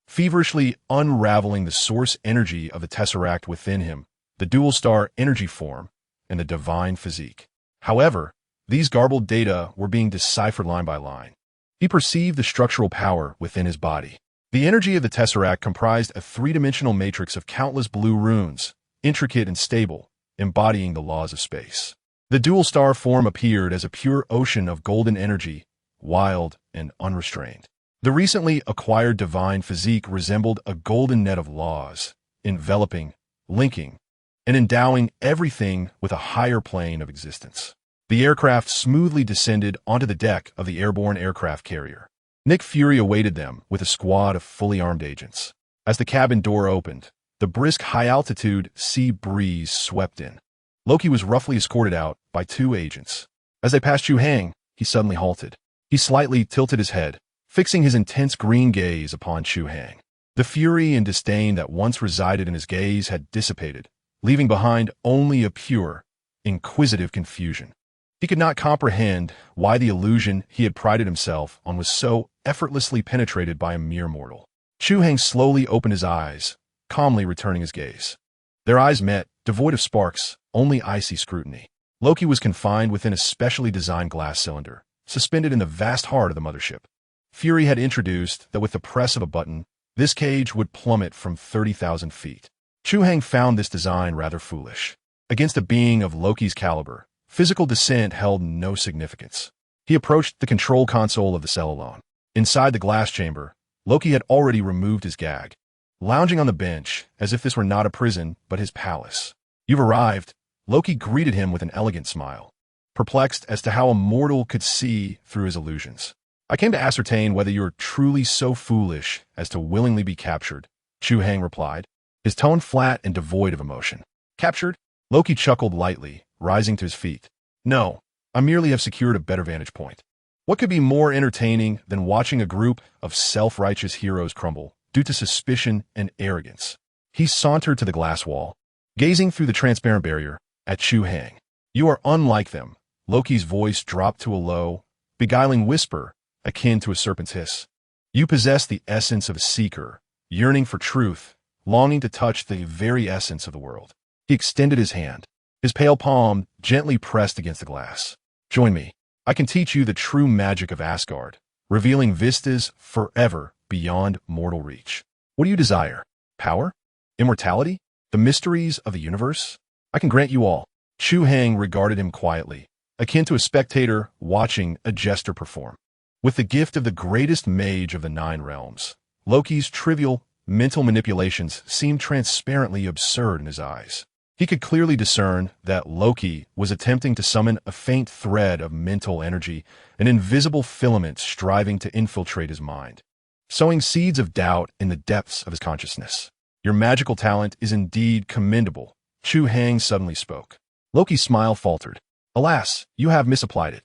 Speaker 1: feverishly unraveling the source energy of the tesseract within him, the dual-star energy form, and the divine physique. However, these garbled data were being deciphered line by line. He perceived the structural power within his body. The energy of the tesseract comprised a three-dimensional matrix of countless blue runes, intricate and stable, embodying the laws of space. The dual-star form appeared as a pure ocean of golden energy, wild and unrestrained. The recently acquired divine physique resembled a golden net of laws, enveloping, linking, and endowing everything with a higher plane of existence. The aircraft smoothly descended onto the deck of the airborne aircraft carrier. Nick Fury awaited them with a squad of fully armed agents. As the cabin door opened, the brisk high-altitude sea breeze swept in. Loki was roughly escorted out by 2 agents. As they passed Chu Hai, he suddenly halted. He slightly tilted his head, fixing his intense green gaze upon Chu Hai. The fury and disdain that once resided in his gaze had dissipated, leaving behind only a pure, inquisitive confusion. He could not comprehend why the illusion he had prided himself on was so effortlessly penetrated by a mere mortal. Chu Hai slowly opened his eyes, calmly returning his gaze. Their eyes met, devoid of sparks, only icy scrutiny. Loki was confined within a specially designed glass cylinder, suspended in the vast heart of the mothership. Fury had introduced that with the press of a button, this cage would plummet from 30,000 feet. Chu Hai found this design rather foolish. Against a being of Loki's caliber, physical descent held no significance. He approached the control console of the cell alone. Inside the glass chamber, Loki had already removed his gag, lounging on the bench as if this were not a prison but his palace. "You've arrived," Loki greeted him with an elegant smile, perplexed as to how a mortal could see through his illusions. "I came to ascertain whether you are truly so foolish as to willingly be captured," Chu Hai replied, his tone flat and devoid of emotion. "Captured?" Loki chuckled lightly, rising to his feet. "No, I merely have secured a better vantage point. What could be more entertaining than watching a group of self-righteous heroes crumble due to suspicion and arrogance?" He sauntered to the glass wall, gazing through the transparent barrier at Chu Hai. "You are unlike them." Loki's voice dropped to a low, beguiling whisper akin to a serpent's hiss. "You possess the essence of a seeker, yearning for truth, longing to touch the very essence of the world." He extended his hand, his pale palm gently pressed against the glass. "Join me. I can teach you the true magic of Asgard, revealing vistas forever beyond mortal reach. What do you desire? Power? Immortality? The mysteries of the universe? I can grant you all." Chu Hai regarded him quietly, akin to a spectator watching a jester perform. With the gift of the greatest mage of the 9 realms, Loki's trivial mental manipulations seemed transparently absurd in his eyes. He could clearly discern that Loki was attempting to summon a faint thread of mental energy, an invisible filament striving to infiltrate his mind, sowing seeds of doubt in the depths of his consciousness. "Your magical talent is indeed commendable," Chu Hai suddenly spoke. Loki's smile faltered. "Alas, you have misapplied it."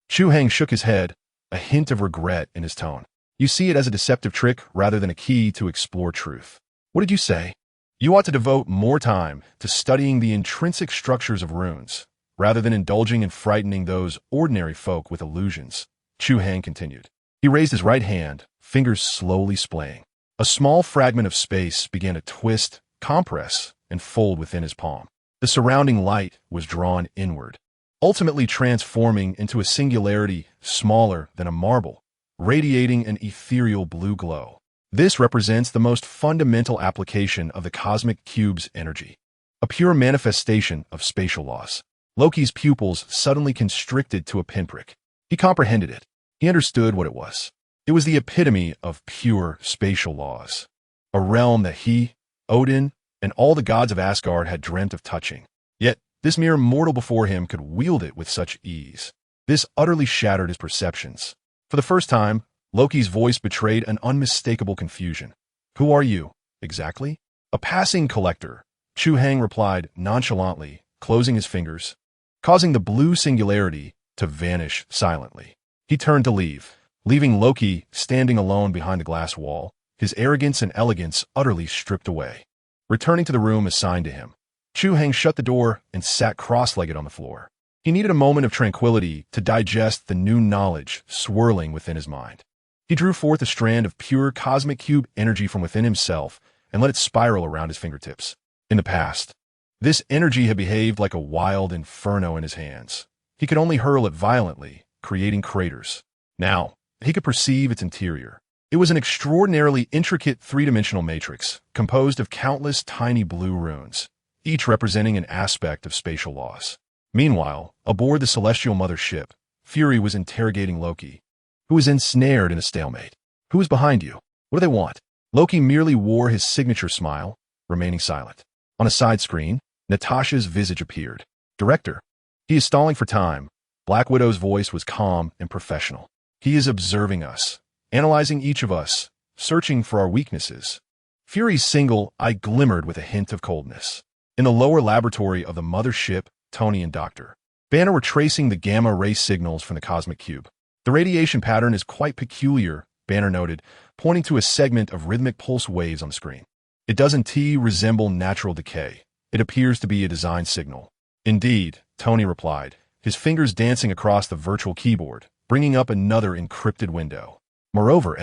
Speaker 1: Chu Hai shook his head, a hint of regret in his tone. "You see it as a deceptive trick rather than a key to explore truth." "What did you say?" "You ought to devote more time to studying the intrinsic structures of runes, rather than indulging in frightening those ordinary folk with illusions," Chu Hai continued. He raised his right hand, fingers slowly splaying. A small fragment of space began to twist, compress, and fold within his palm. The surrounding light was drawn inward, ultimately transforming into a singularity smaller than a marble, radiating an ethereal blue glow. This represents the most fundamental application of the cosmic cube's energy, a pure manifestation of spatial laws. Loki's pupils suddenly constricted to a pinprick. He comprehended it. He understood what it was. It was the epitome of pure spatial laws, a realm that he, Odin, and all the gods of Asgard had dreamt of touching. Yet, this mere mortal before him could wield it with such ease. This utterly shattered his perceptions. For the first time, Loki's voice betrayed an unmistakable confusion. "Who are you, exactly?" "A passing collector," Chu Hai replied nonchalantly, closing his fingers, causing the blue singularity to vanish silently. He turned to leave, leaving Loki standing alone behind the glass wall, his arrogance and elegance utterly stripped away. Returning to the room assigned to him, Chu Hai shut the door and sat cross-legged on the floor. He needed a moment of tranquility to digest the new knowledge swirling within his mind. He drew forth a strand of pure cosmic cube energy from within himself and let it spiral around his fingertips. In the past, this energy had behaved like a wild inferno in his hands. He could only hurl it violently, creating craters. Now, he could perceive its interior. It was an extraordinarily intricate three-dimensional matrix composed of countless tiny blue runes, each representing an aspect of spatial laws. Meanwhile, aboard the celestial mother ship, Fury was interrogating Loki, who was ensnared in a stalemate. "Who is behind you? What do they want?" Loki merely wore his signature smile, remaining silent. On a side screen, Natasha's visage appeared. "Director, he is stalling for time." Black Widow's voice was calm and professional. "He is observing us, analyzing each of us, searching for our weaknesses." Fury's single eye glimmered with a hint of coldness. In the lower laboratory of the mother ship, Tony and Dr. Banner were tracing the gamma-ray signals from the cosmic cube. The radiation pattern is quite peculiar, Banner noted, pointing to a segment of rhythmic pulse waves on the screen. It doesn't resemble natural decay. It appears to be a design signal. Indeed, Tony replied, his fingers dancing across the virtual keyboard, bringing up another encrypted window. Moreover,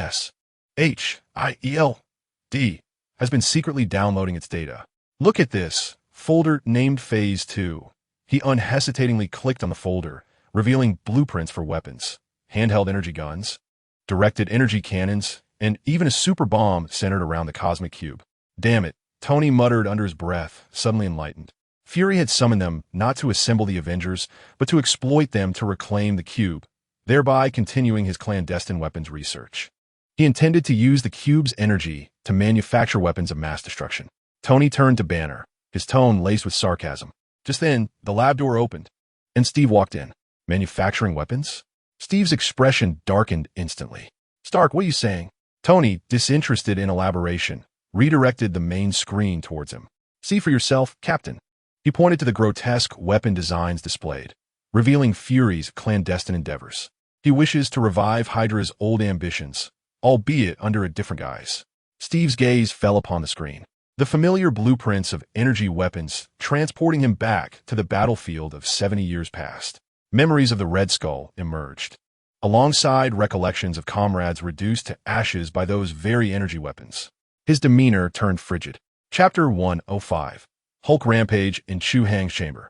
Speaker 1: SHIELD has been secretly downloading its data. Look at this folder named Phase 2. He unhesitatingly clicked on the folder, revealing blueprints for weapons, handheld energy guns, directed energy cannons, and even a super bomb centered around the cosmic cube. Damn it, Tony muttered under his breath, suddenly enlightened. Fury had summoned them not to assemble the Avengers, but to exploit them to reclaim the cube, thereby continuing his clandestine weapons research. He intended to use the cube's energy to manufacture weapons of mass destruction. Tony turned to Banner, his tone laced with sarcasm. Just then, the lab door opened, and Steve walked in. Manufacturing weapons? Steve's expression darkened instantly. Stark, what are you saying? Tony, disinterested in elaboration, redirected the main screen towards him. See for yourself, Captain. He pointed to the grotesque weapon designs displayed, revealing Fury's clandestine endeavors. He wishes to revive Hydra's old ambitions, albeit under a different guise. Steve's gaze fell upon the screen. The familiar blueprints of energy weapons transporting him back to the battlefield of 70 years past. Memories of the Red Skull emerged, alongside recollections of comrades reduced to ashes by those very energy weapons. His demeanor turned frigid. Chapter 105. Hulk Rampage in Chu Hai's chamber.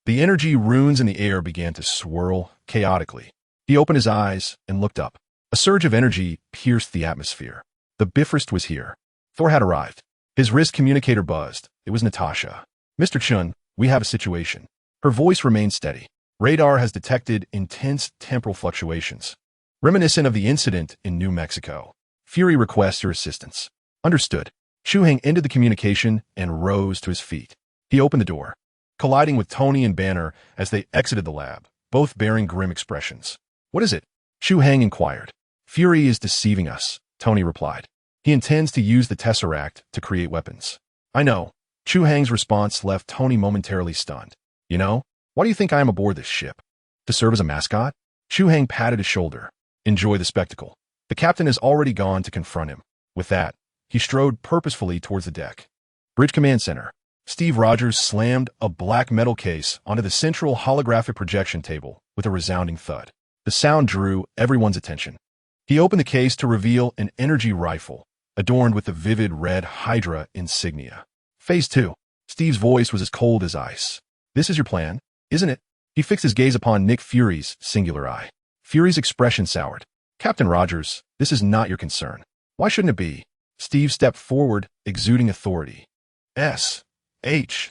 Speaker 1: The energy runes in the air began to swirl chaotically. He opened his eyes and looked up. A surge of energy pierced the atmosphere. The Bifrost was here. Thor had arrived. His wrist communicator buzzed. It was Natasha. Mr. Chun, we have a situation. Her voice remained steady. Radar has detected intense temporal fluctuations, reminiscent of the incident in New Mexico. Fury requests your assistance. Understood. Chu Hai ended the communication and rose to his feet. He opened the door, colliding with Tony and Banner as they exited the lab, both bearing grim expressions. What is it? Chu Hai inquired. Fury is deceiving us, Tony replied. He intends to use the Tesseract to create weapons. I know. Chu Hai's response left Tony momentarily stunned. You know, why do you think I am aboard this ship? To serve as a mascot? Chu Hai patted his shoulder. Enjoy the spectacle. The captain has already gone to confront him. With that, he strode purposefully towards the deck. Bridge Command Center. Steve Rogers slammed a black metal case onto the central holographic projection table with a resounding thud. The sound drew everyone's attention. He opened the case to reveal an energy rifle, adorned with the vivid red Hydra insignia. Phase 2. Steve's voice was as cold as ice. This is your plan, isn't it? He fixed his gaze upon Nick Fury's singular eye. Fury's expression soured. Captain Rogers, this is not your concern. Why shouldn't it be? Steve stepped forward, exuding authority. SHIELD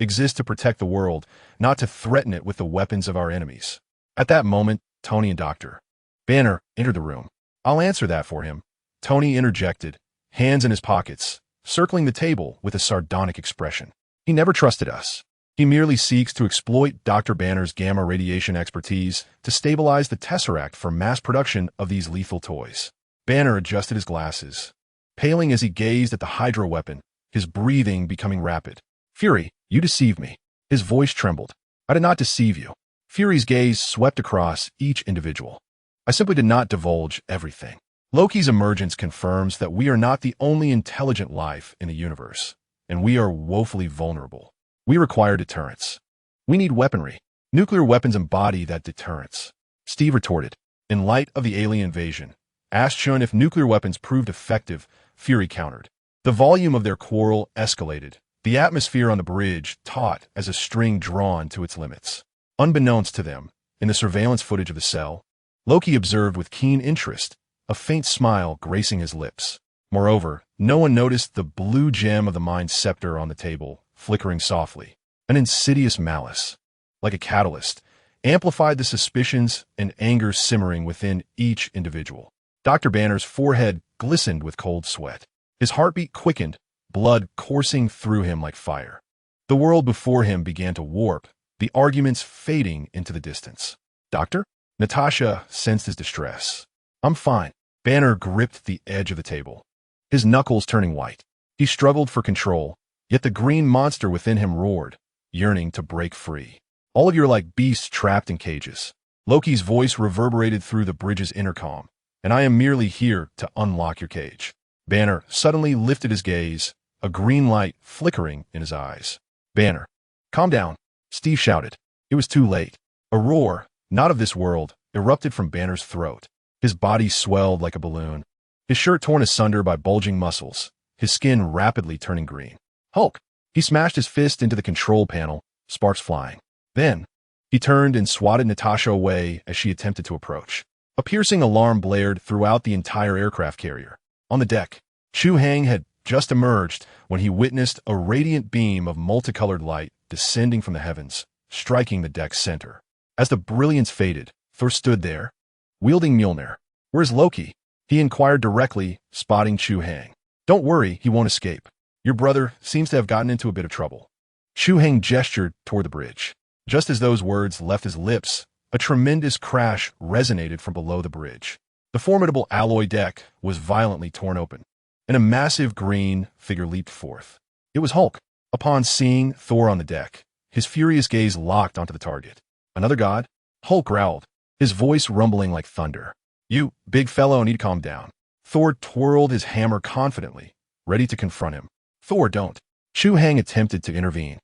Speaker 1: exists to protect the world, not to threaten it with the weapons of our enemies. At that moment, Tony and Dr. Banner entered the room. I'll answer that for him. Tony interjected, hands in his pockets, circling the table with a sardonic expression. He never trusted us. He merely seeks to exploit Dr. Banner's gamma radiation expertise to stabilize the Tesseract for mass production of these lethal toys. Banner adjusted his glasses, paling as he gazed at the Hydra weapon, his breathing becoming rapid. Fury, you deceived me. His voice trembled. I did not deceive you. Fury's gaze swept across each individual. I simply did not divulge everything. Loki's emergence confirms that we are not the only intelligent life in the universe, and we are woefully vulnerable. We require deterrence. We need weaponry. Nuclear weapons embody that deterrence. Steve retorted. In light of the alien invasion, asked Chun if nuclear weapons proved effective. Fury countered. The volume of their quarrel escalated. The atmosphere on the bridge taut as a string drawn to its limits. Unbeknownst to them, in the surveillance footage of the cell, Loki observed with keen interest, a faint smile gracing his lips. Moreover, no one noticed the blue gem of the mind scepter on the table, flickering softly. An insidious malice, like a catalyst, amplified the suspicions and anger simmering within each individual. Dr. Banner's forehead glistened with cold sweat. His heartbeat quickened, blood coursing through him like fire. The world before him began to warp, the arguments fading into the distance. Doctor? Natasha sensed his distress. I'm fine. Banner gripped the edge of the table, his knuckles turning white. He struggled for control, Yet the green monster within him roared, yearning to break free. All of you are like beasts trapped in cages. Loki's voice reverberated through the bridge's intercom, and I am merely here to unlock your cage. Banner suddenly lifted his gaze, a green light flickering in his eyes. Banner, calm down, Steve shouted. It was too late. A roar, not of this world, erupted from Banner's throat. His body swelled like a balloon, his shirt torn asunder by bulging muscles, his skin rapidly turning green. Hulk! He smashed his fist into the control panel, sparks flying. Then, he turned and swatted Natasha away as she attempted to approach. A piercing alarm blared throughout the entire aircraft carrier. On the deck, Chu Hai had just emerged when he witnessed a radiant beam of multicolored light descending from the heavens, striking the deck's center. As the brilliance faded, Thor stood there, wielding Mjolnir. "Where's Loki?" he inquired directly, spotting Chu Hai. "Don't worry, he won't escape. Your brother seems to have gotten into a bit of trouble." Chu Hai gestured toward the bridge. Just as those words left his lips, a tremendous crash resonated from below the bridge. The formidable alloy deck was violently torn open, and a massive green figure leaped forth. It was Hulk. Upon seeing Thor on the deck, his furious gaze locked onto the target. "Another god?" Hulk growled, his voice rumbling like thunder. "You, big fellow, need to calm down." Thor twirled his hammer confidently, ready to confront him. "Thor, don't." Chu Hai attempted to intervene,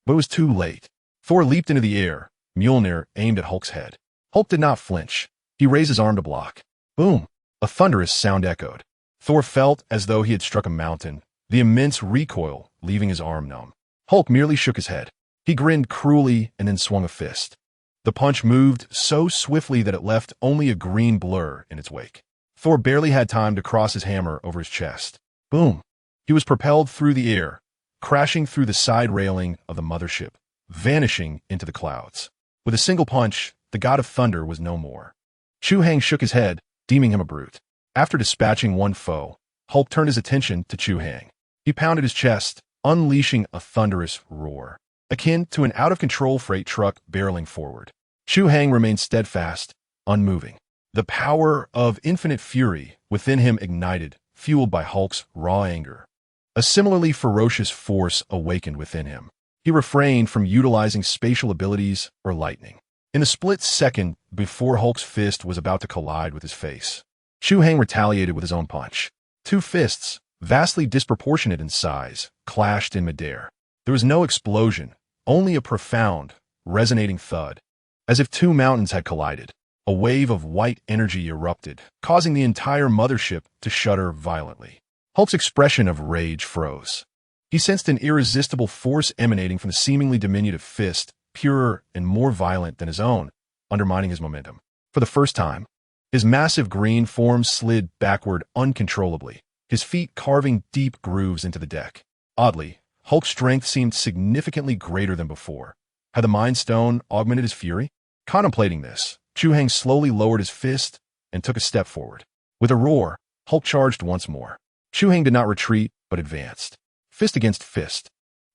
Speaker 1: but it was too late. Thor leaped into the air, Mjolnir aimed at Hulk's head. Hulk did not flinch. He raised his arm to block. Boom! A thunderous sound echoed. Thor felt as though he had struck a mountain, the immense recoil leaving his arm numb. Hulk merely shook his head. He grinned cruelly and then swung a fist. The punch moved so swiftly that it left only a green blur in its wake. Thor barely had time to cross his hammer over his chest. Boom! He was propelled through the air, crashing through the side railing of the mothership, vanishing into the clouds. With a single punch, the god of thunder was no more. Chu Hai shook his head, deeming him a brute. After dispatching one foe, Hulk turned his attention to Chu Hai. He pounded his chest, unleashing a thunderous roar, akin to an out-of-control freight truck barreling forward. Chu Hai remained steadfast, unmoving. The power of infinite fury within him ignited, fueled by Hulk's raw anger. A similarly ferocious force awakened within him. He refrained from utilizing spatial abilities or lightning. In the split second before Hulk's fist was about to collide with his face, Chu Hai retaliated with his own punch. Two fists, vastly disproportionate in size, clashed in midair. There was no explosion, only a profound, resonating thud. As if two mountains had collided, a wave of white energy erupted, causing the entire mothership to shudder violently. Hulk's expression of rage froze. He sensed an irresistible force emanating from the seemingly diminutive fist, purer and more violent than his own, undermining his momentum. For the first time, his massive green form slid backward uncontrollably, his feet carving deep grooves into the deck. Oddly, Hulk's strength seemed significantly greater than before. Had the Mind Stone augmented his fury? Contemplating this, Chu Hai slowly lowered his fist and took a step forward. With a roar, Hulk charged once more. Chu Hai did not retreat, but advanced. Fist against fist.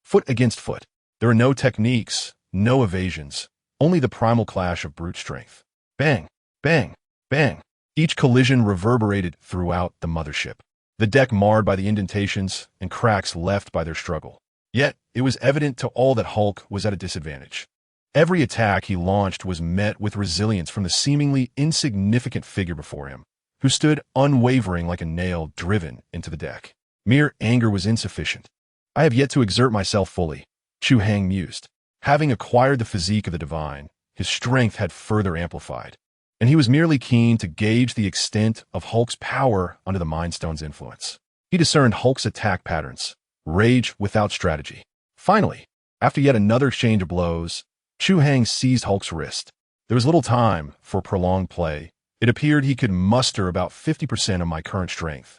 Speaker 1: Foot against foot. There were no techniques, no evasions, only the primal clash of brute strength. Bang, bang, bang. Each collision reverberated throughout the mothership, the deck marred by the indentations and cracks left by their struggle. Yet, it was evident to all that Hulk was at a disadvantage. Every attack he launched was met with resilience from the seemingly insignificant figure before him, who stood unwavering like a nail driven into the deck. Mere anger was insufficient. "I have yet to exert myself fully," Chu Hai mused. Having acquired the physique of the divine, his strength had further amplified, and he was merely keen to gauge the extent of Hulk's power under the Mind Stone's influence. He discerned Hulk's attack patterns, rage without strategy. Finally, after yet another exchange of blows, Chu Hai seized Hulk's wrist. There was little time for prolonged play. It appeared he could muster about 50% of my current strength.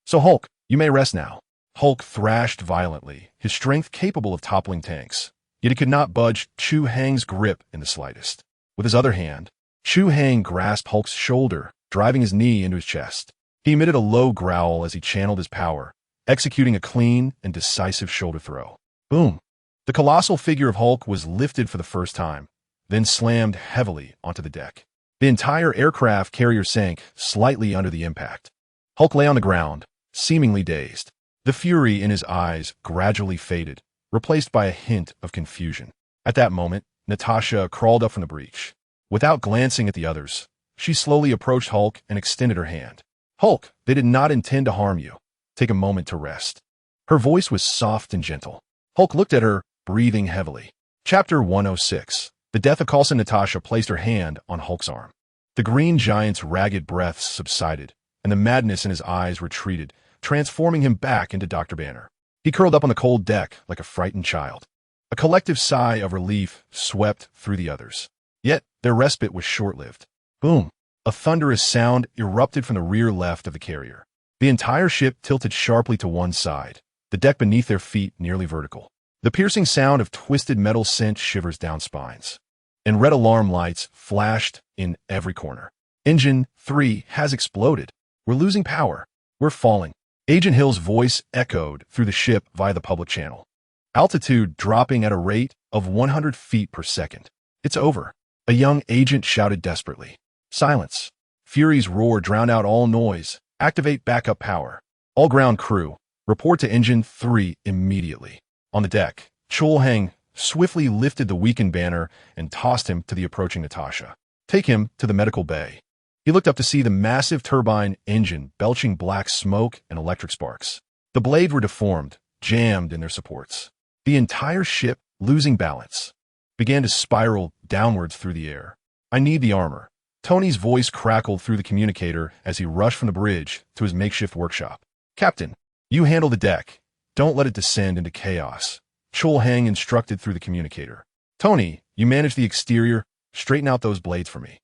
Speaker 1: "So Hulk, you may rest now." Hulk thrashed violently, his strength capable of toppling tanks. Yet he could not budge Chu Hai's grip in the slightest. With his other hand, Chu Hai grasped Hulk's shoulder, driving his knee into his chest. He emitted a low growl as he channeled his power, executing a clean and decisive shoulder throw. Boom! The colossal figure of Hulk was lifted for the first time, then slammed heavily onto the deck. The entire aircraft carrier sank slightly under the impact. Hulk lay on the ground, seemingly dazed. The fury in his eyes gradually faded, replaced by a hint of confusion. At that moment, Natasha crawled up from the breach. Without glancing at the others, she slowly approached Hulk and extended her hand. Hulk, they did not intend to harm you. Take a moment to rest. Her voice was soft and gentle. Hulk looked at her, breathing heavily. Chapter 106. The death of Coulson. Natasha placed her hand on Hulk's arm. The green giant's ragged breaths subsided, and the madness in his eyes retreated, transforming him back into Dr. Banner. He curled up on the cold deck like a frightened child. A collective sigh of relief swept through the others. Yet their respite was short-lived. Boom! A thunderous sound erupted from the rear left of the carrier. The entire ship tilted sharply to one side, the deck beneath their feet nearly vertical. The piercing sound of twisted metal sent shivers down spines, and red alarm lights flashed in every corner. Engine 3 has exploded. We're losing power. We're falling. Agent Hill's voice echoed through the ship via the public channel. Altitude dropping at a rate of 100 feet per second. It's over. A young agent shouted desperately. Silence. Fury's roar drowned out all noise. Activate backup power. All ground crew, report to Engine 3 immediately. On the deck, Chu Hai swiftly lifted the weakened Banner and tossed him to the approaching Natasha. Take him to the medical bay. He looked up to see the massive turbine engine belching black smoke and electric sparks. The blades were deformed, jammed in their supports. The entire ship, losing balance, began to spiral downwards through the air. I need the armor. Tony's voice crackled through the communicator as he rushed from the bridge to his makeshift workshop. Captain, you handle the deck. Don't let it descend into chaos. Chu Hai instructed through the communicator. Tony, you manage the exterior. Straighten out those blades for me.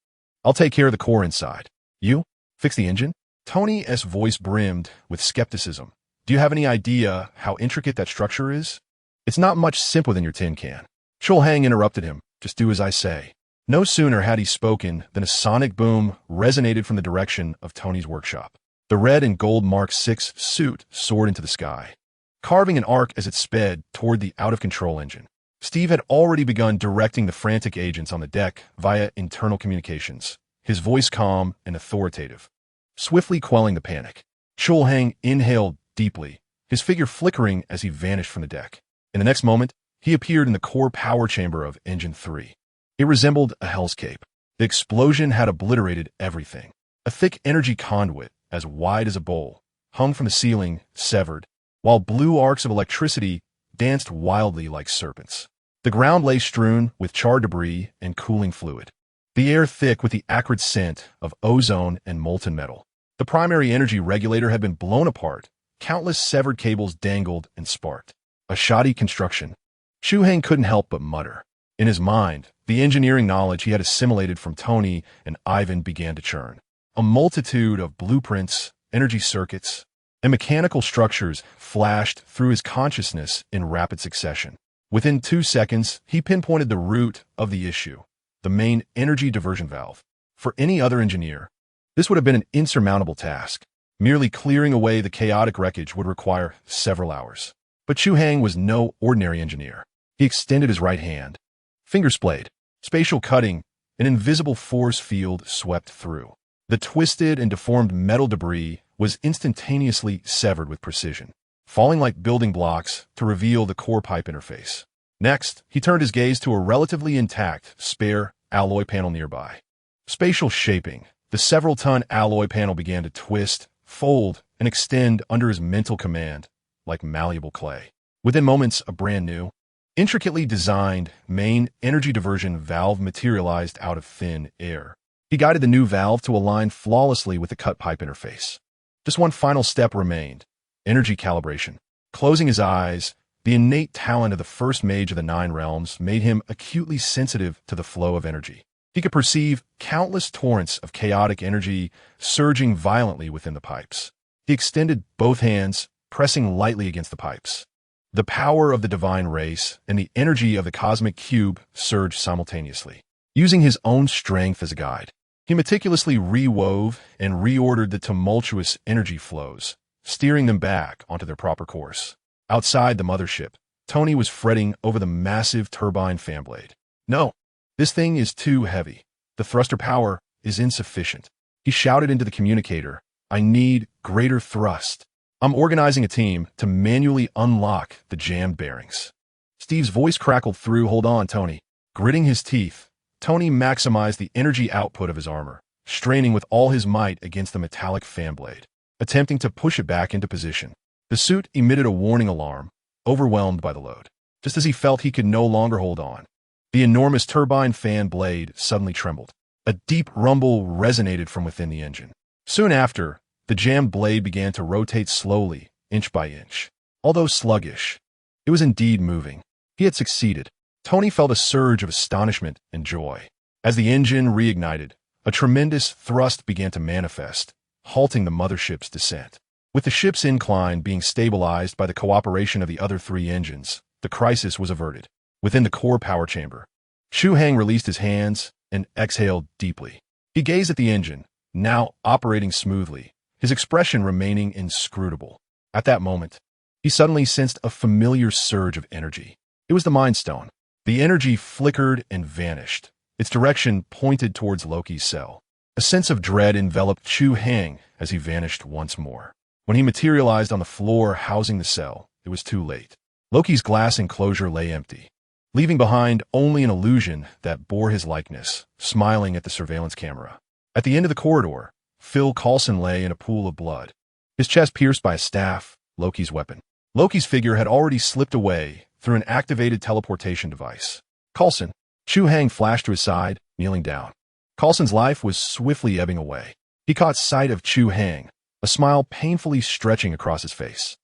Speaker 1: I'll take care of the core inside. You? Fix the engine? Tony's voice brimmed with skepticism. Do you have any idea how intricate that structure is? It's not much simpler than your tin can. Chu Hai interrupted him. Just do as I say. No sooner had he spoken than a sonic boom resonated from the direction of Tony's workshop. The red and gold Mark VI suit soared into the sky, carving an arc as it sped toward the out-of-control engine. Steve had already begun directing the frantic agents on the deck via internal communications, his voice calm and authoritative, swiftly quelling the panic. Chu Hai inhaled deeply, his figure flickering as he vanished from the deck. In the next moment, he appeared in the core power chamber of Engine 3. It resembled a hellscape. The explosion had obliterated everything. A thick energy conduit, as wide as a bowl, hung from the ceiling, severed, while blue arcs of electricity danced wildly like serpents. The ground lay strewn with charred debris and cooling fluid, the air thick with the acrid scent of ozone and molten metal. The primary energy regulator had been blown apart. Countless severed cables dangled and sparked. A shoddy construction. Chu Hai couldn't help but mutter. In his mind, the engineering knowledge he had assimilated from Tony and Ivan began to churn. A multitude of blueprints, energy circuits, and mechanical structures flashed through his consciousness in rapid succession. Within 2 seconds, he pinpointed the root of the issue, the main energy diversion valve. For any other engineer, this would have been an insurmountable task. Merely clearing away the chaotic wreckage would require several hours. But Chu Hai was no ordinary engineer. He extended his right hand. Finger splayed, spatial cutting, an invisible force field swept through. The twisted and deformed metal debris was instantaneously severed with precision, falling like building blocks to reveal the core pipe interface. Next, he turned his gaze to a relatively intact, spare alloy panel nearby. Spatial shaping. The several-ton alloy panel began to twist, fold, and extend under his mental command, like malleable clay. Within moments, a brand new, intricately designed main energy diversion valve materialized out of thin air. He guided the new valve to align flawlessly with the cut pipe interface. Just one final step remained: energy calibration. Closing his eyes, the innate talent of the first mage of the 9 realms made him acutely sensitive to the flow of energy. He could perceive countless torrents of chaotic energy surging violently within the pipes. He extended both hands, pressing lightly against the pipes. The power of the divine race and the energy of the cosmic cube surged simultaneously. Using his own strength as a guide, he meticulously rewove and reordered the tumultuous energy flows, steering them back onto their proper course. Outside the mothership, Tony was fretting over the massive turbine fan blade. No, this thing is too heavy. The thruster power is insufficient. He shouted into the communicator, I need greater thrust. I'm organizing a team to manually unlock the jammed bearings. Steve's voice crackled through. Hold on, Tony. Gritting his teeth, Tony maximized the energy output of his armor, straining with all his might against the metallic fan blade, attempting to push it back into position. The suit emitted a warning alarm, overwhelmed by the load. Just as he felt he could no longer hold on, the enormous turbine fan blade suddenly trembled. A deep rumble resonated from within the engine. Soon after, the jammed blade began to rotate slowly, inch by inch. Although sluggish, it was indeed moving. He had succeeded. Tony felt a surge of astonishment and joy. As the engine reignited, a tremendous thrust began to manifest, halting the mothership's descent. With the ship's incline being stabilized by the cooperation of the other three engines, the crisis was averted. Within the core power chamber, Chu Hai released his hands and exhaled deeply. He gazed at the engine, now operating smoothly, his expression remaining inscrutable. At that moment, he suddenly sensed a familiar surge of energy. It was the Mind Stone. The energy flickered and vanished. Its direction pointed towards Loki's cell. A sense of dread enveloped Chu Hai as he vanished once more. When he materialized on the floor housing the cell, it was too late. Loki's glass enclosure lay empty, leaving behind only an illusion that bore his likeness, smiling at the surveillance camera. At the end of the corridor, Phil Coulson lay in a pool of blood, his chest pierced by a staff, Loki's weapon. Loki's figure had already slipped away through an activated teleportation device. Coulson. Chu Hai flashed to his side, kneeling down. Coulson's life was swiftly ebbing away. He caught sight of Chu Hai, a smile painfully stretching across his face.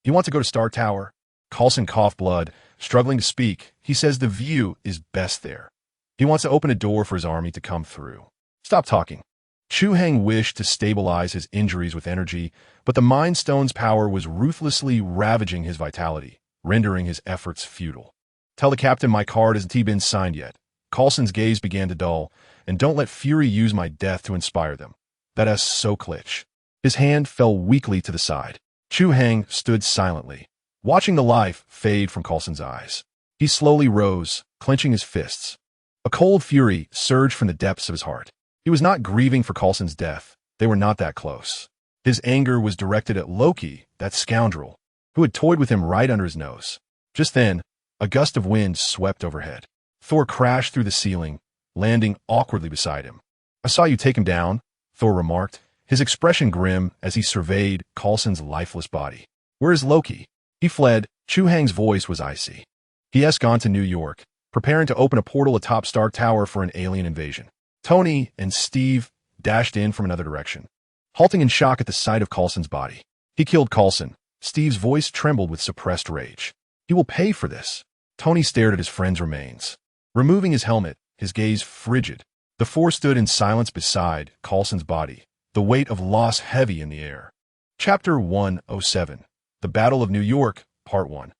Speaker 1: You want to go to Star Tower? Coulson coughed blood, struggling to speak. He says the view is best there. He wants to open a door for his army to come through. Stop talking. Chu Hai wished to stabilize his injuries with energy, but the Mind Stone's power was ruthlessly ravaging his vitality, rendering his efforts futile. Tell the captain my card hasn't been signed yet. Coulson's gaze began to dull, and don't let fury use my death to inspire them. That is so klitsch. His hand fell weakly to the side. Chu Hai stood silently, watching the life fade from Coulson's eyes. He slowly rose, clenching his fists. A cold fury surged from the depths of his heart. He was not grieving for Coulson's death. They were not that close. His anger was directed at Loki, that scoundrel, who had toyed with him right under his nose. Just then, a gust of wind swept overhead. Thor crashed through the ceiling, landing awkwardly beside him. I saw you take him down, Thor remarked, his expression grim as he surveyed Coulson's lifeless body. Where is Loki? He fled. Chu Hai's voice was icy. He has gone to New York, preparing to open a portal atop Star Tower for an alien invasion. Tony and Steve dashed in from another direction, halting in shock at the sight of Coulson's body. He killed Coulson. Steve's voice trembled with suppressed rage. He will pay for this. Tony stared at his friend's remains. Removing his helmet, his gaze frigid, the four stood in silence beside Coulson's body, the weight of loss heavy in the air. Chapter 107. The Battle of New York, Part 1.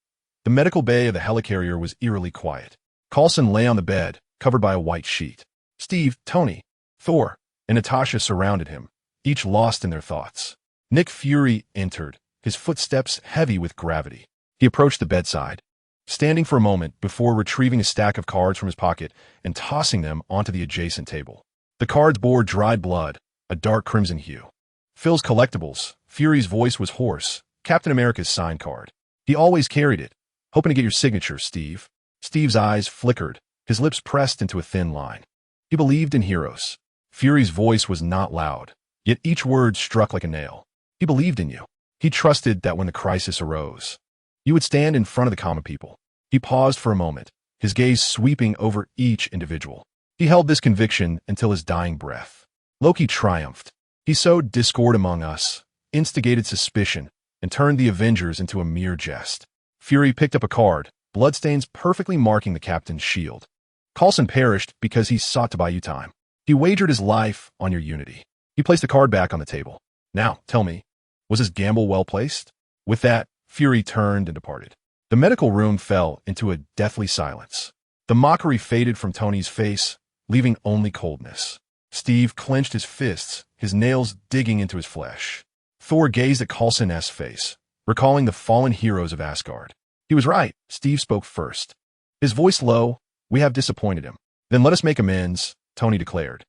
Speaker 1: The medical bay of the helicarrier was eerily quiet. Coulson lay on the bed, covered by a white sheet. Steve, Tony, Thor, and Natasha surrounded him, each lost in their thoughts. Nick Fury entered, his footsteps heavy with gravity. He approached the bedside, standing for a moment before retrieving a stack of cards from his pocket and tossing them onto the adjacent table. The cards bore dried blood, a dark crimson hue. Phil's collectibles. Fury's voice was hoarse. Captain America's sign card. He always carried it. Hoping to get your signature, Steve. Steve's eyes flickered, his lips pressed into a thin line. He believed in heroes. Fury's voice was not loud, yet each word struck like a nail. He believed in you. He trusted that when the crisis arose, you would stand in front of the common people. He paused for a moment, his gaze sweeping over each individual. He held this conviction until his dying breath. Loki triumphed. He sowed discord among us, instigated suspicion, and turned the Avengers into a mere jest. Fury picked up a card, bloodstains perfectly marking the captain's shield. Coulson perished because he sought to buy you time. He wagered his life on your unity. He placed the card back on the table. Now, tell me, was his gamble well placed? With that, Fury turned and departed. The medical room fell into a deathly silence. The mockery faded from Tony's face, leaving only coldness. Steve clenched his fists, his nails digging into his flesh. Thor gazed at Coulson's face, recalling the fallen heroes of Asgard. He was right. Steve spoke first. His voice low. We have disappointed him. Then let us make amends, Tony declared.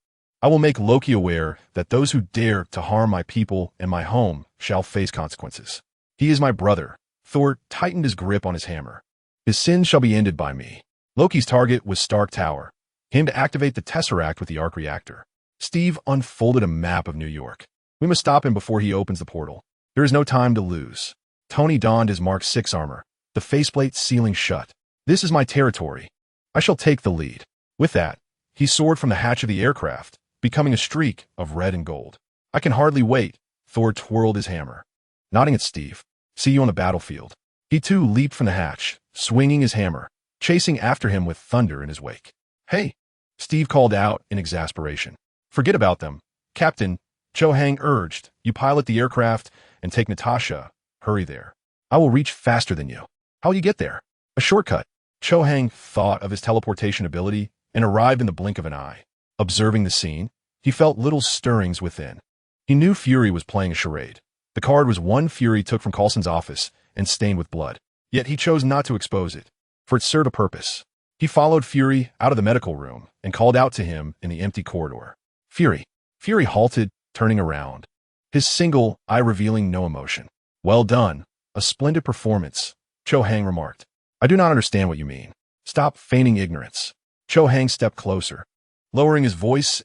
Speaker 1: I will make Loki aware that those who dare to harm my people and my home shall face consequences. He is my brother. Thor tightened his grip on his hammer. His sins shall be ended by me. Loki's target was Stark Tower, him to activate the Tesseract with the arc reactor. Steve unfolded a map of New York. We must stop him before he opens the portal. There is no time to lose. Tony donned his Mark 6 armor, the faceplate sealing shut. This is my territory. I shall take the lead. With that, he soared from the hatch of the aircraft, becoming a streak of red and gold. I can hardly wait. Thor twirled his hammer, nodding at Steve. See you on the battlefield. He too leaped from the hatch, swinging his hammer, chasing after him with thunder in his wake. Hey, Steve called out in exasperation. Forget about them. Captain, Chu Hai urged. You pilot the aircraft and take Natasha. Hurry there. I will reach faster than you. How will you get there? A shortcut. Chu Hai thought of his teleportation ability and arrived in the blink of an eye. Observing the scene, he felt little stirrings within. He knew Fury was playing a charade. The card was one Fury took from Coulson's office and stained with blood. Yet he chose not to expose it, for it served a purpose. He followed Fury out of the medical room and called out to him in the empty corridor. Fury. Fury halted, turning around, his single eye revealing no emotion. Well done. A splendid performance, Chu Hai remarked. I do not understand what you mean. Stop feigning ignorance. Chu Hai stepped closer, lowering his voice.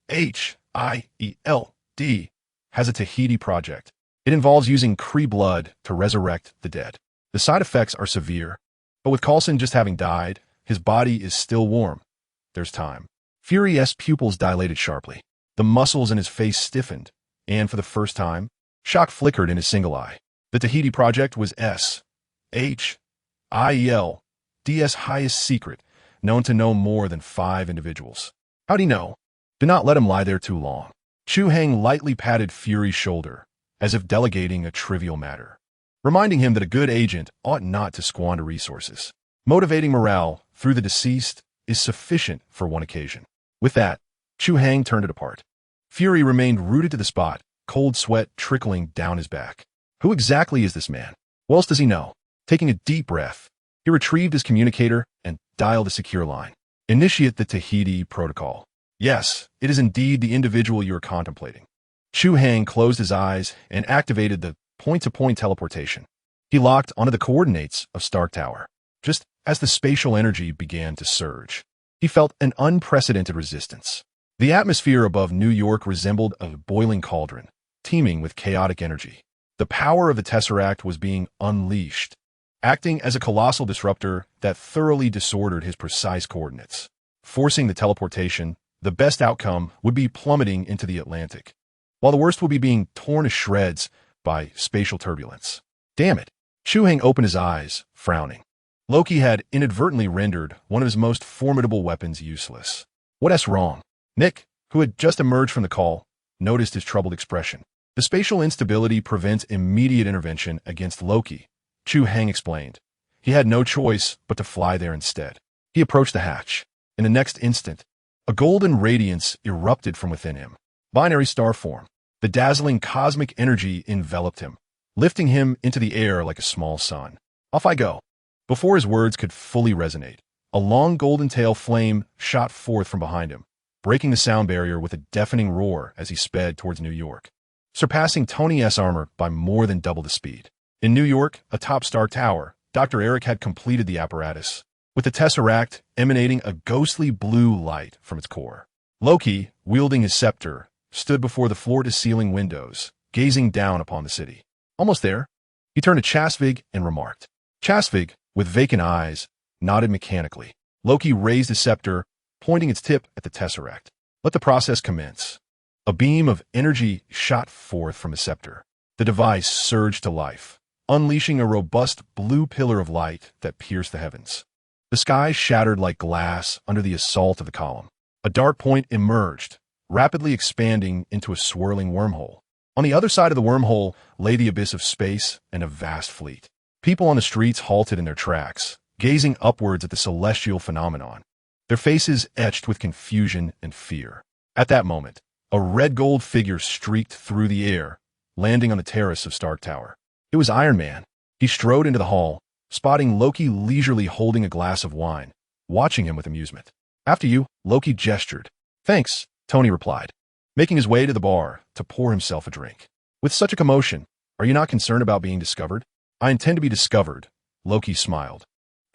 Speaker 1: SHIELD has a Tahiti project. It involves using Kree blood to resurrect the dead. The side effects are severe, but with Coulson just having died, his body is still warm. There's time. Fury's pupils dilated sharply. The muscles in his face stiffened, and for the first time, shock flickered in his single eye. The Tahiti project was SHIELD's highest secret, known to no more than 5 individuals. How'd he know? Do not let him lie there too long. Chu Hai lightly patted Fury's shoulder, as if delegating a trivial matter, reminding him that a good agent ought not to squander resources. Motivating morale through the deceased is sufficient for one occasion. With that, Chu Hai turned it apart. Fury remained rooted to the spot, cold sweat trickling down his back. Who exactly is this man? What else does he know? Taking a deep breath, he retrieved his communicator and dialed a secure line. Initiate the Tahiti protocol. Yes, it is indeed the individual you are contemplating. Chu Hai closed his eyes and activated the point-to-point teleportation. He locked onto the coordinates of Stark Tower. Just as the spatial energy began to surge, he felt an unprecedented resistance. The atmosphere above New York resembled a boiling cauldron, teeming with chaotic energy. The power of the Tesseract was being unleashed, acting as a colossal disruptor that thoroughly disordered his precise coordinates. Forcing the teleportation, the best outcome would be plummeting into the Atlantic, while the worst would be being torn to shreds by spatial turbulence. Damn it! Chu Hai opened his eyes, frowning. Loki had inadvertently rendered one of his most formidable weapons useless. What's wrong? Nick, who had just emerged from the call, noticed his troubled expression. The spatial instability prevents immediate intervention against Loki, Chu Hai explained. He had no choice but to fly there instead. He approached the hatch. In the next instant, a golden radiance erupted from within him. Binary star form. The dazzling cosmic energy enveloped him, lifting him into the air like a small sun. Off I go. Before his words could fully resonate, a long golden tail flame shot forth from behind him, breaking the sound barrier with a deafening roar as he sped towards New York, surpassing Tony's armor by more than double the speed. In New York, atop Stark Tower, Dr. Eric had completed the apparatus, with the Tesseract emanating a ghostly blue light from its core. Loki, wielding his scepter, stood before the floor-to-ceiling windows, gazing down upon the city. Almost there, he turned to Chasvig and remarked. Chasvig, with vacant eyes, nodded mechanically. Loki raised his scepter, pointing its tip at the Tesseract. Let the process commence. A beam of energy shot forth from his scepter. The device surged to life, unleashing a robust blue pillar of light that pierced the heavens. The sky shattered like glass under the assault of the column. A dark point emerged, rapidly expanding into a swirling wormhole. On the other side of the wormhole lay the abyss of space and a vast fleet. People on the streets halted in their tracks, gazing upwards at the celestial phenomenon, their faces etched with confusion and fear. At that moment, a red-gold figure streaked through the air, landing on the terrace of Stark Tower. It was Iron Man. He strode into the hall, spotting Loki leisurely holding a glass of wine, watching him with amusement. After you, Loki gestured. Thanks, Tony replied, making his way to the bar to pour himself a drink. With such a commotion, are you not concerned about being discovered? I intend to be discovered, Loki smiled.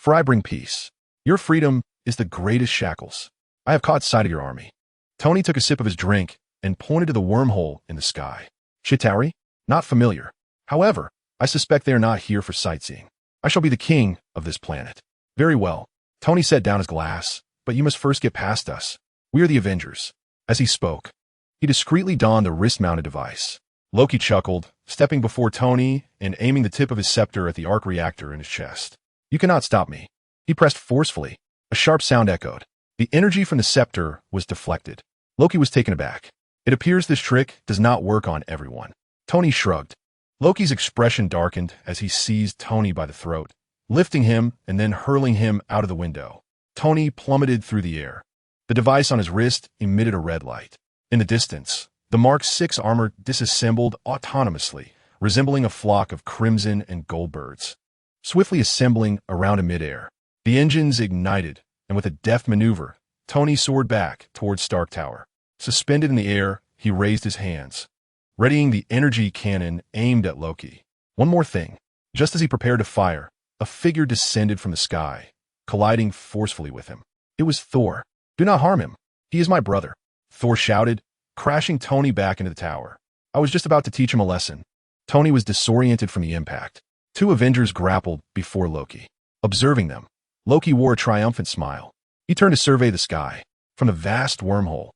Speaker 1: For I bring peace. Your freedom is the greatest shackles. I have caught sight of your army. Tony took a sip of his drink and pointed to the wormhole in the sky. Chitauri? Not familiar. However, I suspect they are not here for sightseeing. I shall be the king of this planet. Very well. Tony set down his glass, but you must first get past us. We are the Avengers. As he spoke, he discreetly donned a wrist-mounted device. Loki chuckled, stepping before Tony and aiming the tip of his scepter at the arc reactor in his chest. You cannot stop me. He pressed forcefully. A sharp sound echoed. The energy from the scepter was deflected. Loki was taken aback. It appears this trick does not work on everyone. Tony shrugged. Loki's expression darkened as he seized Tony by the throat, lifting him and then hurling him out of the window. Tony plummeted through the air. The device on his wrist emitted a red light. In the distance, the Mark VI armor disassembled autonomously, resembling a flock of crimson and gold birds. Swiftly assembling around in midair, the engines ignited, and with a deft maneuver, Tony soared back towards Stark Tower. Suspended in the air, he raised his hands, readying the energy cannon aimed at Loki. One more thing. Just as he prepared to fire, a figure descended from the sky, colliding forcefully with him. It was Thor. Do not harm him. He is my brother, Thor shouted, crashing Tony back into the tower. I was just about to teach him a lesson. Tony was disoriented from the impact. Two Avengers grappled before Loki. Observing them, Loki wore a triumphant smile. He turned to survey the sky. From the vast wormhole,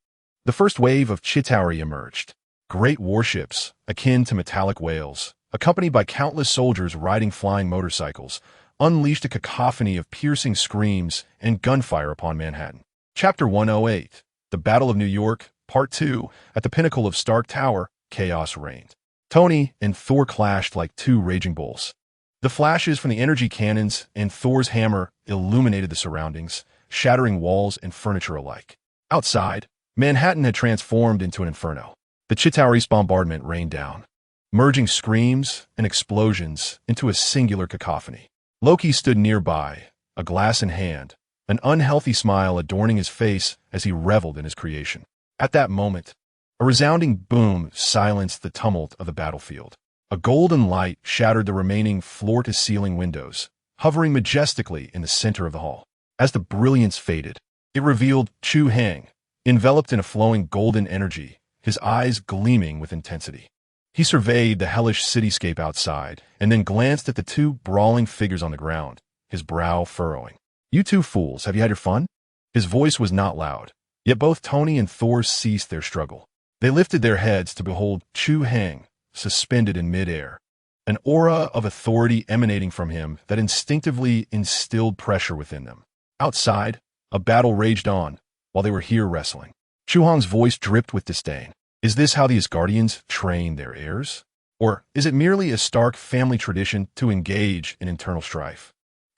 Speaker 1: the first wave of Chitauri emerged. Great warships, akin to metallic whales, accompanied by countless soldiers riding flying motorcycles, unleashed a cacophony of piercing screams and gunfire upon Manhattan. Chapter 108, The Battle of New York, Part 2, At the pinnacle of Stark Tower, chaos reigned. Tony and Thor clashed like two raging bulls. The flashes from the energy cannons and Thor's hammer illuminated the surroundings, shattering walls and furniture alike. Outside, Manhattan had transformed into an inferno. The Chitauri's bombardment rained down, merging screams and explosions into a singular cacophony. Loki stood nearby, a glass in hand, an unhealthy smile adorning his face as he reveled in his creation. At that moment, a resounding boom silenced the tumult of the battlefield. A golden light shattered the remaining floor-to-ceiling windows, hovering majestically in the center of the hall. As the brilliance faded, it revealed Chu Hai, enveloped in a flowing golden energy, his eyes gleaming with intensity. He surveyed the hellish cityscape outside and then glanced at the two brawling figures on the ground, his brow furrowing. You two fools, have you had your fun? His voice was not loud, yet both Tony and Thor ceased their struggle. They lifted their heads to behold Chu Hai, suspended in midair, an aura of authority emanating from him that instinctively instilled pressure within them. Outside, a battle raged on, while they were here wrestling. Chu Hai's voice dripped with disdain. Is this how the Asgardians train their heirs? Or is it merely a Stark family tradition to engage in internal strife?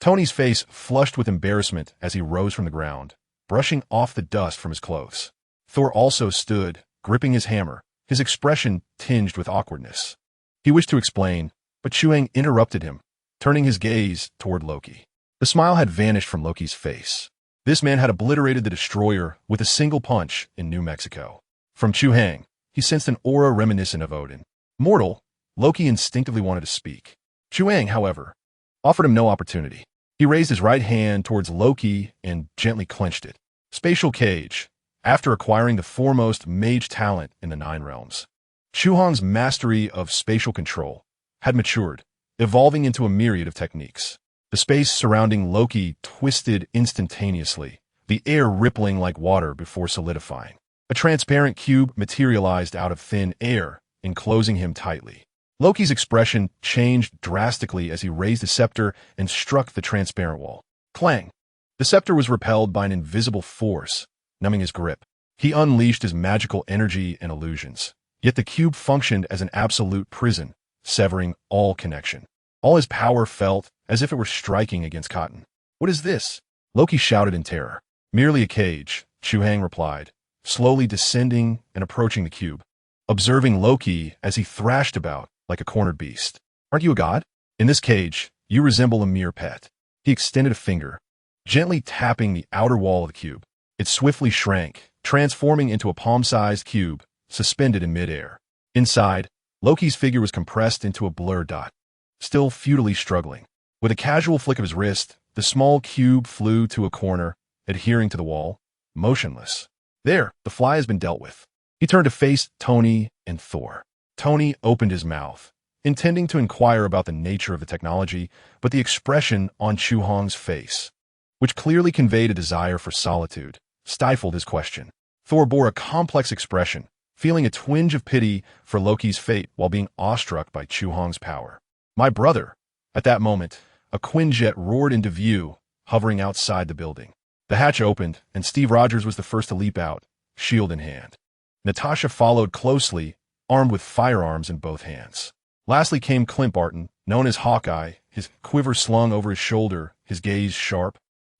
Speaker 1: Tony's face flushed with embarrassment as he rose from the ground, brushing off the dust from his clothes. Thor also stood, gripping his hammer, his expression tinged with awkwardness. He wished to explain, but Chu Hai interrupted him, turning his gaze toward Loki. The smile had vanished from Loki's face. This man had obliterated the Destroyer with a single punch in New Mexico. From Chu Hai, he sensed an aura reminiscent of Odin. Mortal, Loki instinctively wanted to speak. Chu Hai, however, offered him no opportunity. He raised his right hand towards Loki and gently clenched it. Spatial Cage, after acquiring the foremost mage talent in the Nine Realms. Chu Hai's mastery of spatial control had matured, evolving into a myriad of techniques. The space surrounding Loki twisted instantaneously, the air rippling like water before solidifying. A transparent cube materialized out of thin air, enclosing him tightly. Loki's expression changed drastically as he raised the scepter and struck the transparent wall. Clang! The scepter was repelled by an invisible force, numbing his grip. He unleashed his magical energy and illusions. Yet the cube functioned as an absolute prison, severing all connection. All his power felt as if it were striking against cotton. What is this? Loki shouted in terror. Merely a cage, Chu Hai replied, slowly descending and approaching the cube, observing Loki as he thrashed about like a cornered beast. Aren't you a god? In this cage, you resemble a mere pet. He extended a finger, gently tapping the outer wall of the cube. It swiftly shrank, transforming into a palm-sized cube, suspended in midair. Inside, Loki's figure was compressed into a blurred dot, still futilely struggling. With a casual flick of his wrist, the small cube flew to a corner, adhering to the wall, motionless. There, the fly has been dealt with. He turned to face Tony and Thor. Tony opened his mouth, intending to inquire about the nature of the technology, but the expression on Chu Hai's face, which clearly conveyed a desire for solitude, stifled his question. Thor bore a complex expression, feeling a twinge of pity for Loki's fate while being awestruck by Chu Hai's power. "My brother!" At that moment, a Quinjet roared into view, hovering outside the building. The hatch opened, and Steve Rogers was the first to leap out, shield in hand. Natasha followed closely, armed with firearms in both hands. Lastly came Clint Barton, known as Hawkeye, his quiver slung over his shoulder, his gaze sharp,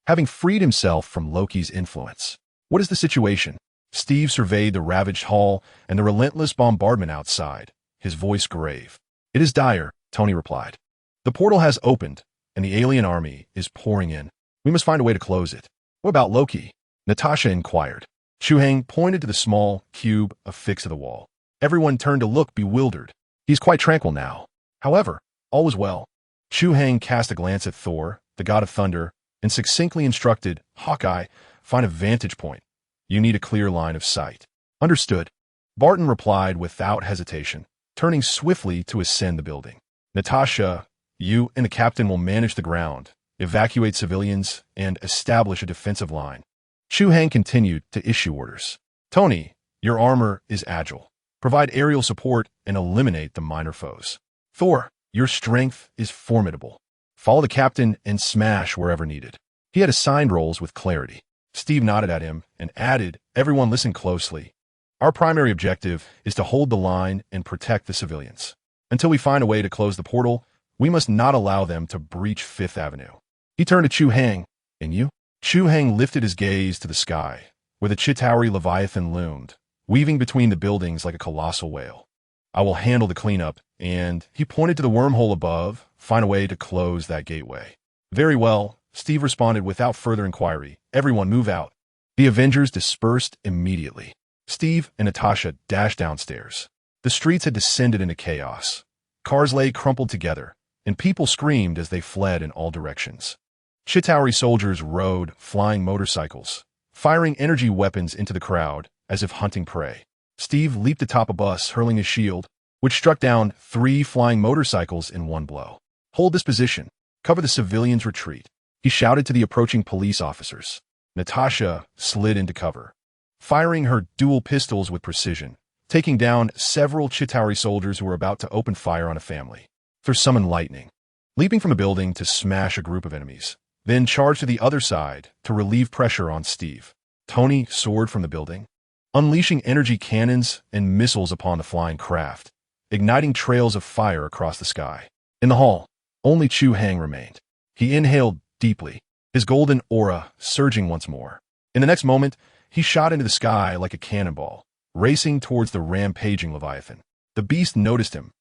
Speaker 1: having freed himself from Loki's influence. "What is the situation?" Steve surveyed the ravaged hall and the relentless bombardment outside, his voice grave. "It is dire," Tony replied. "The portal has opened, and the alien army is pouring in. We must find a way to close it." "What about Loki?" Natasha inquired. Chu Hai pointed to the small cube affixed to the wall. Everyone turned to look, bewildered. "He's quite tranquil now. However, all was well." Chu Hai cast a glance at Thor, the god of thunder, and succinctly instructed, "Hawkeye, find a vantage point. You need a clear line of sight." "Understood." Barton replied without hesitation, turning swiftly to ascend the building. "Natasha, you and the captain will manage the ground, evacuate civilians, and establish a defensive line." Chu Hai continued to issue orders. "Tony, your armor is agile. Provide aerial support and eliminate the minor foes. Thor, your strength is formidable. Follow the captain and smash wherever needed." He had assigned roles with clarity. Steve nodded at him and added, "Everyone listen closely. Our primary objective is to hold the line and protect the civilians. Until we find a way to close the portal, we must not allow them to breach Fifth Avenue." He turned to Chu Hai. "And you?" Chu Hai lifted his gaze to the sky, where the Chitauri Leviathan loomed, weaving between the buildings like a colossal whale. "I will handle the cleanup," and he pointed to the wormhole above, "find a way to close that gateway." "Very well," Steve responded without further inquiry. "Everyone move out." The Avengers dispersed immediately. Steve and Natasha dashed downstairs. The streets had descended into chaos. Cars lay crumpled together, and people screamed as they fled in all directions. Chitauri soldiers rode flying motorcycles, firing energy weapons into the crowd as if hunting prey. Steve leaped atop a bus, hurling his shield, which struck down 3 flying motorcycles in one blow. "Hold this position. Cover the civilians' retreat," he shouted to the approaching police officers. Natasha slid into cover, firing her dual pistols with precision, taking down several Chitauri soldiers who were about to open fire on a family. Thor summoned lightning, leaping from a building to smash a group of enemies, then charged to the other side to relieve pressure on Steve. Tony soared from the building, unleashing energy cannons and missiles upon the flying craft, igniting trails of fire across the sky. In the hall, only Chu Hai remained. He inhaled deeply, his golden aura surging once more. In the next moment, he shot into the sky like a cannonball, racing towards the rampaging Leviathan. The beast noticed him,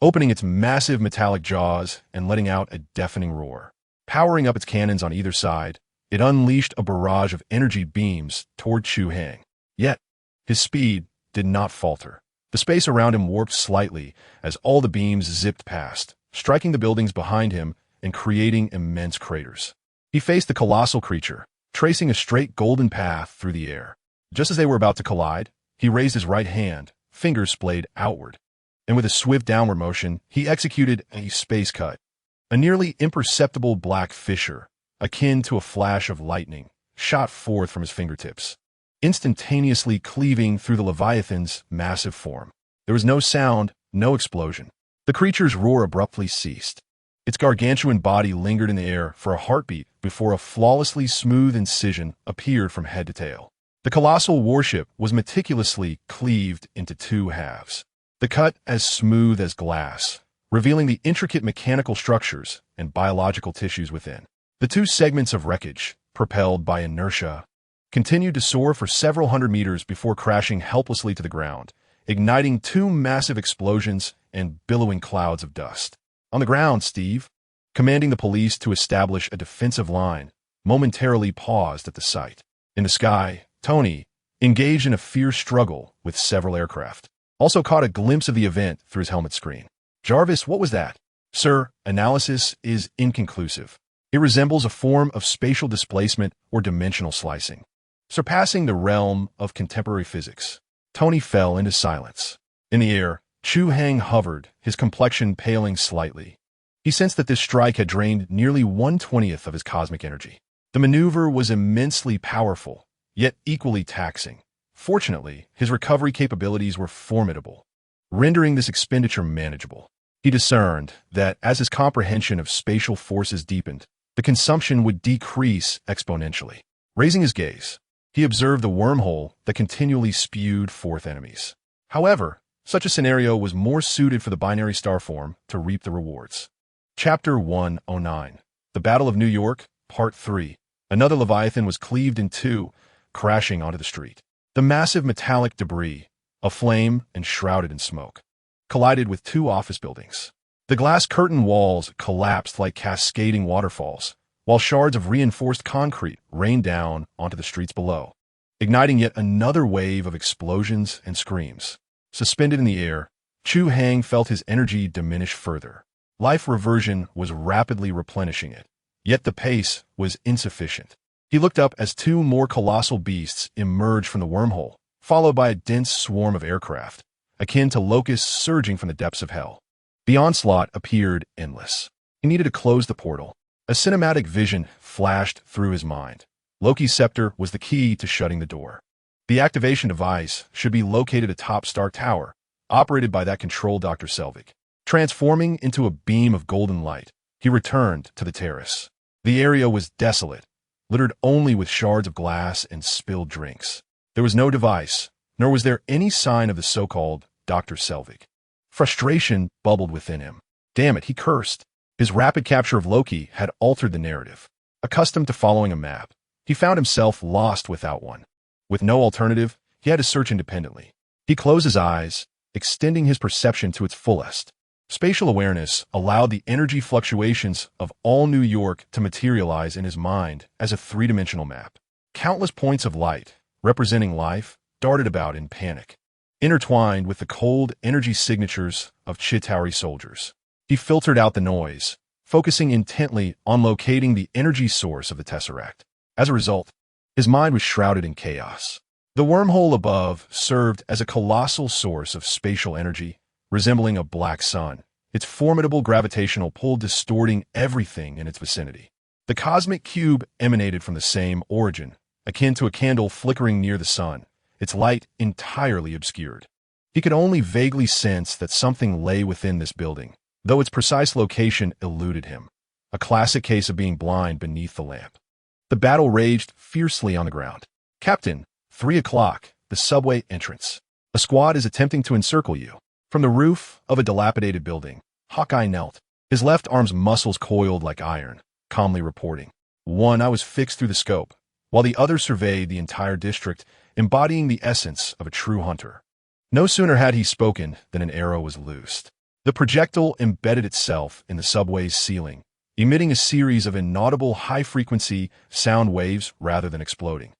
Speaker 1: opening its massive metallic jaws and letting out a deafening roar. Powering up its cannons on either side, it unleashed a barrage of energy beams toward Chu Hai. Yet, his speed did not falter. The space around him warped slightly as all the beams zipped past, striking the buildings behind him and creating immense craters. He faced the colossal creature, tracing a straight golden path through the air. Just as they were about to collide, he raised his right hand, fingers splayed outward, and with a swift downward motion, he executed a space cut. A nearly imperceptible black fissure, akin to a flash of lightning, shot forth from his fingertips, instantaneously cleaving through the Leviathan's massive form. There was no sound, no explosion. The creature's roar abruptly ceased. Its gargantuan body lingered in the air for a heartbeat before a flawlessly smooth incision appeared from head to tail. The colossal warship was meticulously cleaved into 2 halves, the cut as smooth as glass, revealing the intricate mechanical structures and biological tissues within. The 2 segments of wreckage, propelled by inertia, continued to soar for several hundred meters before crashing helplessly to the ground, igniting 2 massive explosions and billowing clouds of dust. "On the ground, Steve," commanding the police to establish a defensive line, momentarily paused at the sight. In the sky, Tony, engaged in a fierce struggle with several aircraft. Also caught a glimpse of the event through his helmet screen. "Jarvis, what was that?" "Sir, analysis is inconclusive. It resembles a form of spatial displacement or dimensional slicing, surpassing the realm of contemporary physics." Tony fell into silence. In the air, Chu Hai hovered, his complexion paling slightly. He sensed that this strike had drained nearly 1/20th of his cosmic energy. The maneuver was immensely powerful, yet equally taxing. Fortunately, his recovery capabilities were formidable, rendering this expenditure manageable. He discerned that as his comprehension of spatial forces deepened, the consumption would decrease exponentially. Raising his gaze, he observed the wormhole that continually spewed forth enemies. However, such a scenario was more suited for the binary star form to reap the rewards. Chapter 109. The Battle of New York, Part 3. Another Leviathan was cleaved in two, crashing onto the street. The massive metallic debris, aflame and shrouded in smoke, collided with two office buildings. The glass curtain walls collapsed like cascading waterfalls, while shards of reinforced concrete rained down onto the streets below, igniting yet another wave of explosions and screams. Suspended in the air, Chu Hai felt his energy diminish further. Life reversion was rapidly replenishing it, yet the pace was insufficient. He looked up as two more colossal beasts emerged from the wormhole, followed by a dense swarm of aircraft, akin to locusts surging from the depths of hell. The onslaught appeared endless. He needed to close the portal. A cinematic vision flashed through his mind. Loki's scepter was the key to shutting the door. The activation device should be located atop Stark Tower, operated by that control Dr. Selvig. Transforming into a beam of golden light, he returned to the terrace. The area was desolate, littered only with shards of glass and spilled drinks. There was no device, nor was there any sign of the so-called Dr. Selvig. Frustration bubbled within him. Damn it, he cursed. His rapid capture of Loki had altered the narrative. Accustomed to following a map, he found himself lost without one. With no alternative, he had to search independently. He closed his eyes, extending his perception to its fullest. Spatial awareness allowed the energy fluctuations of all New York to materialize in his mind as a three-dimensional map. Countless points of light, representing life, darted about in panic, intertwined with the cold energy signatures of Chitauri soldiers. He filtered out the noise, focusing intently on locating the energy source of the Tesseract. As a result, his mind was shrouded in chaos. The wormhole above served as a colossal source of spatial energy, resembling a black sun, its formidable gravitational pull distorting everything in its vicinity. The cosmic cube emanated from the same origin, akin to a candle flickering near the sun, its light entirely obscured. He could only vaguely sense that something lay within this building, though its precise location eluded him, a classic case of being blind beneath the lamp. The battle raged fiercely on the ground. "Captain, 3 o'clock, the subway entrance. A squad is attempting to encircle you." From the roof of a dilapidated building, Hawkeye knelt, his left arm's muscles coiled like iron, calmly reporting. One eye was fixed through the scope, while the other surveyed the entire district, embodying the essence of a true hunter. No sooner had he spoken than an arrow was loosed. The projectile embedded itself in the subway's ceiling, emitting a series of inaudible high-frequency sound waves rather than exploding.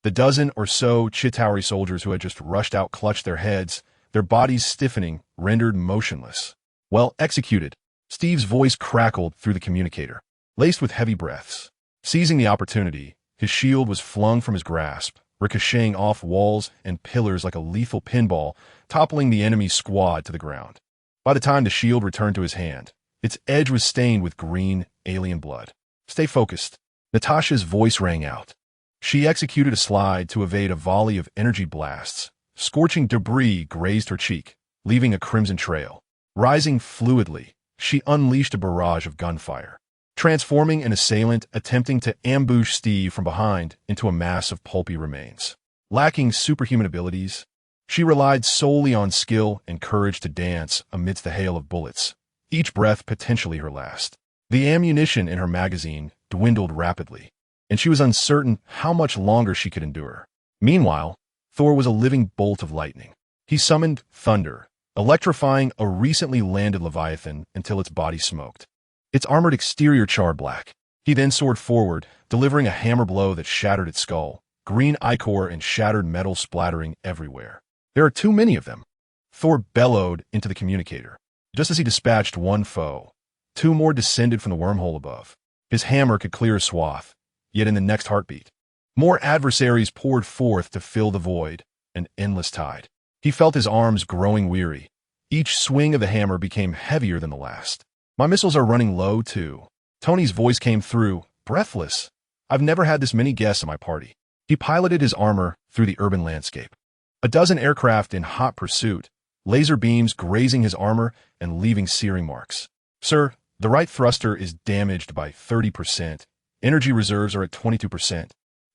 Speaker 1: The dozen or so Chitauri soldiers who had just rushed out clutched their heads, their bodies stiffening, rendered motionless. "Well executed," Steve's voice crackled through the communicator, laced with heavy breaths. Seizing the opportunity, his shield was flung from his grasp, ricocheting off walls and pillars like a lethal pinball, toppling the enemy squad to the ground. By the time the shield returned to his hand, its edge was stained with green, alien blood. "Stay focused," Natasha's voice rang out. She executed a slide to evade a volley of energy blasts. Scorching debris grazed her cheek, leaving a crimson trail. Rising fluidly, she unleashed a barrage of gunfire, transforming an assailant attempting to ambush Steve from behind into a mass of pulpy remains. Lacking superhuman abilities, she relied solely on skill and courage to dance amidst the hail of bullets, each breath potentially her last. The ammunition in her magazine dwindled rapidly, and she was uncertain how much longer she could endure. Meanwhile, Thor was a living bolt of lightning. He summoned thunder, electrifying a recently landed Leviathan until its body smoked, its armored exterior charred black. He then soared forward, delivering a hammer blow that shattered its skull, green ichor and shattered metal splattering everywhere. There are too many of them. Thor bellowed into the communicator. Just as he dispatched one foe, two more descended from the wormhole above. His hammer could clear a swath, yet in the next heartbeat, more adversaries poured forth to fill the void, an endless tide. He felt his arms growing weary. Each swing of the hammer became heavier than the last. My missiles are running low, too. Tony's voice came through, breathless. I've never had this many guests in my party. He piloted his armor through the urban landscape. A dozen aircraft in hot pursuit, laser beams grazing his armor and leaving searing marks. Sir, the right thruster is damaged by 30%. Energy reserves are at 22%.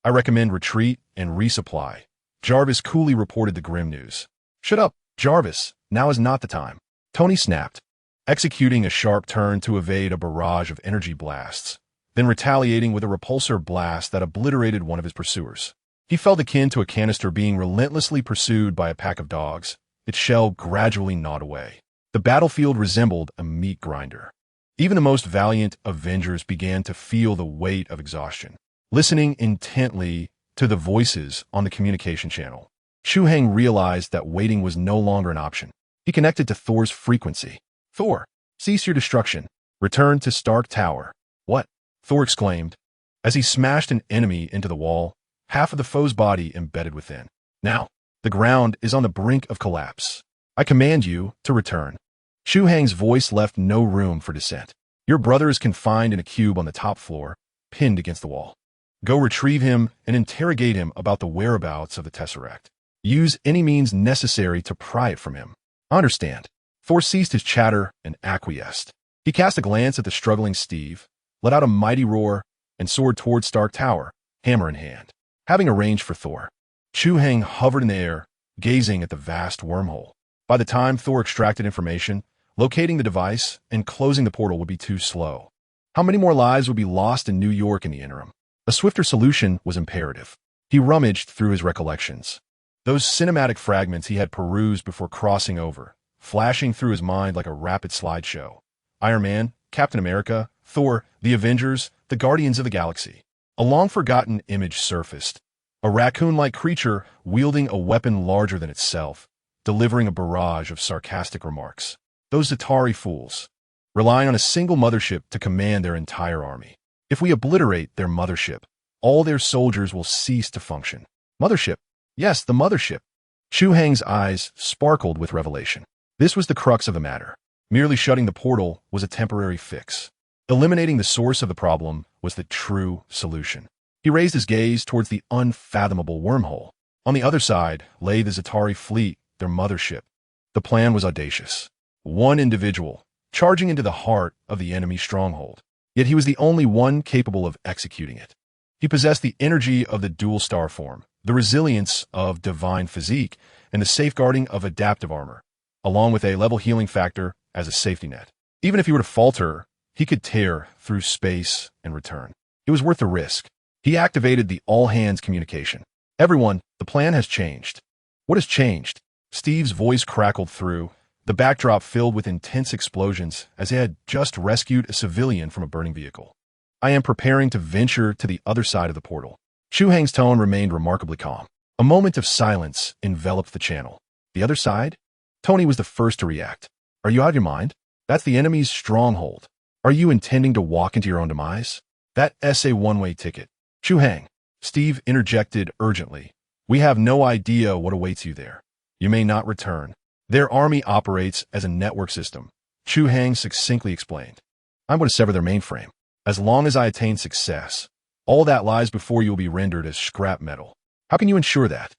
Speaker 1: I recommend retreat and resupply. Jarvis coolly reported the grim news. Shut up, Jarvis. Now is not the time. Tony snapped, executing a sharp turn to evade a barrage of energy blasts, then retaliating with a repulsor blast that obliterated one of his pursuers. He felt akin to a canister being relentlessly pursued by a pack of dogs, its shell gradually gnawed away. The battlefield resembled a meat grinder. Even the most valiant Avengers began to feel the weight of exhaustion. Listening intently to the voices on the communication channel, Chu Hai realized that waiting was no longer an option. He connected to Thor's frequency. Thor, cease your destruction. Return to Stark Tower. What? Thor exclaimed. As he smashed an enemy into the wall, half of the foe's body embedded within. Now, the ground is on the brink of collapse. I command you to return. Chu Hai's voice left no room for dissent. Your brother is confined in a cube on the top floor, pinned against the wall. Go retrieve him and interrogate him about the whereabouts of the Tesseract. Use any means necessary to pry it from him. I understand. Thor ceased his chatter and acquiesced. He cast a glance at the struggling Steve, let out a mighty roar, and soared toward Stark Tower, hammer in hand. Having arranged for Thor, Chu Hai hovered in the air, gazing at the vast wormhole. By the time Thor extracted information, locating the device and closing the portal would be too slow. How many more lives would be lost in New York in the interim? A swifter solution was imperative. He rummaged through his recollections. Those cinematic fragments he had perused before crossing over, flashing through his mind like a rapid slideshow. Iron Man, Captain America, Thor, the Avengers, the Guardians of the Galaxy. A long-forgotten image surfaced. A raccoon-like creature wielding a weapon larger than itself, delivering a barrage of sarcastic remarks. Those Atari fools, relying on a single mothership to command their entire army. If we obliterate their mothership, all their soldiers will cease to function. Mothership? Yes, the mothership. Chu Hai's eyes sparkled with revelation. This was the crux of the matter. Merely shutting the portal was a temporary fix. Eliminating the source of the problem was the true solution. He raised his gaze towards the unfathomable wormhole. On the other side lay the Zatari fleet, their mothership. The plan was audacious. One individual, charging into the heart of the enemy stronghold. Yet he was the only one capable of executing it. He possessed the energy of the dual star form, the resilience of divine physique, and the safeguarding of adaptive armor, along with a level healing factor as a safety net. Even if he were to falter, he could tear through space and return. It was worth the risk. He activated the all-hands communication. Everyone, the plan has changed. What has changed? Steve's voice crackled through, the backdrop filled with intense explosions as he had just rescued a civilian from a burning vehicle. I am preparing to venture to the other side of the portal. Chu Hai's tone remained remarkably calm. A moment of silence enveloped the channel. The other side? Tony was the first to react. Are you out of your mind? That's the enemy's stronghold. Are you intending to walk into your own demise? That's a one-way ticket. Chu Hai, Steve interjected urgently. We have no idea what awaits you there. You may not return. Their army operates as a network system, Chu Hai succinctly explained. I'm going to sever their mainframe. As long as I attain success, all that lies before you will be rendered as scrap metal. How can you ensure that?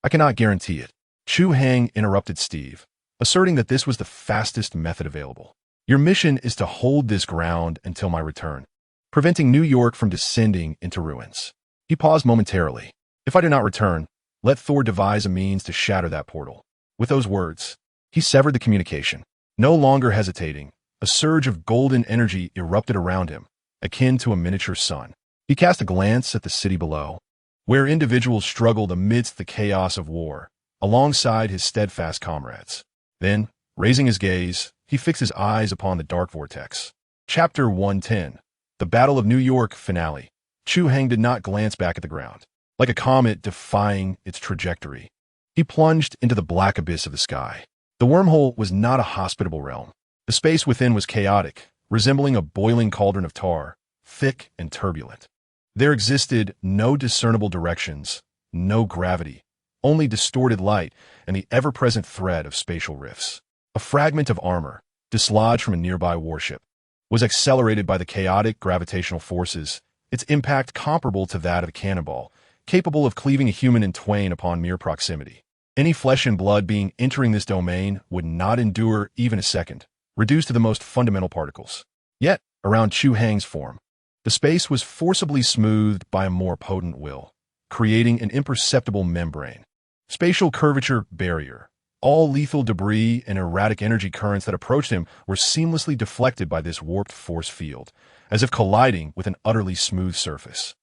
Speaker 1: I cannot guarantee it. Chu Hai interrupted Steve, asserting that this was the fastest method available. Your mission is to hold this ground until my return, preventing New York from descending into ruins. He paused momentarily. If I do not return, let Thor devise a means to shatter that portal. With those words, he severed the communication. No longer hesitating, a surge of golden energy erupted around him, akin to a miniature sun. He cast a glance at the city below, where individuals struggled amidst the chaos of war, alongside his steadfast comrades. Then, raising his gaze, he fixed his eyes upon the dark vortex. Chapter 110, The Battle of New York Finale. Chu Hai did not glance back at the ground. like a comet defying its trajectory. He plunged into the black abyss of the sky. The wormhole was not a hospitable realm. The space within was chaotic, resembling a boiling cauldron of tar, thick and turbulent. There existed no discernible directions, no gravity, only distorted light and the ever-present threat of spatial rifts. A fragment of armor, dislodged from a nearby warship, was accelerated by the chaotic gravitational forces, its impact comparable to that of a cannonball, capable of cleaving a human in twain upon mere proximity. Any flesh and blood being entering this domain would not endure even a second, reduced to the most fundamental particles. Yet, around Chu Hai's form, the space was forcibly smoothed by a more potent will, creating an imperceptible membrane. Spatial curvature barrier. All lethal debris and erratic energy currents that approached him were seamlessly deflected by this warped force field, as if colliding with an utterly smooth surface.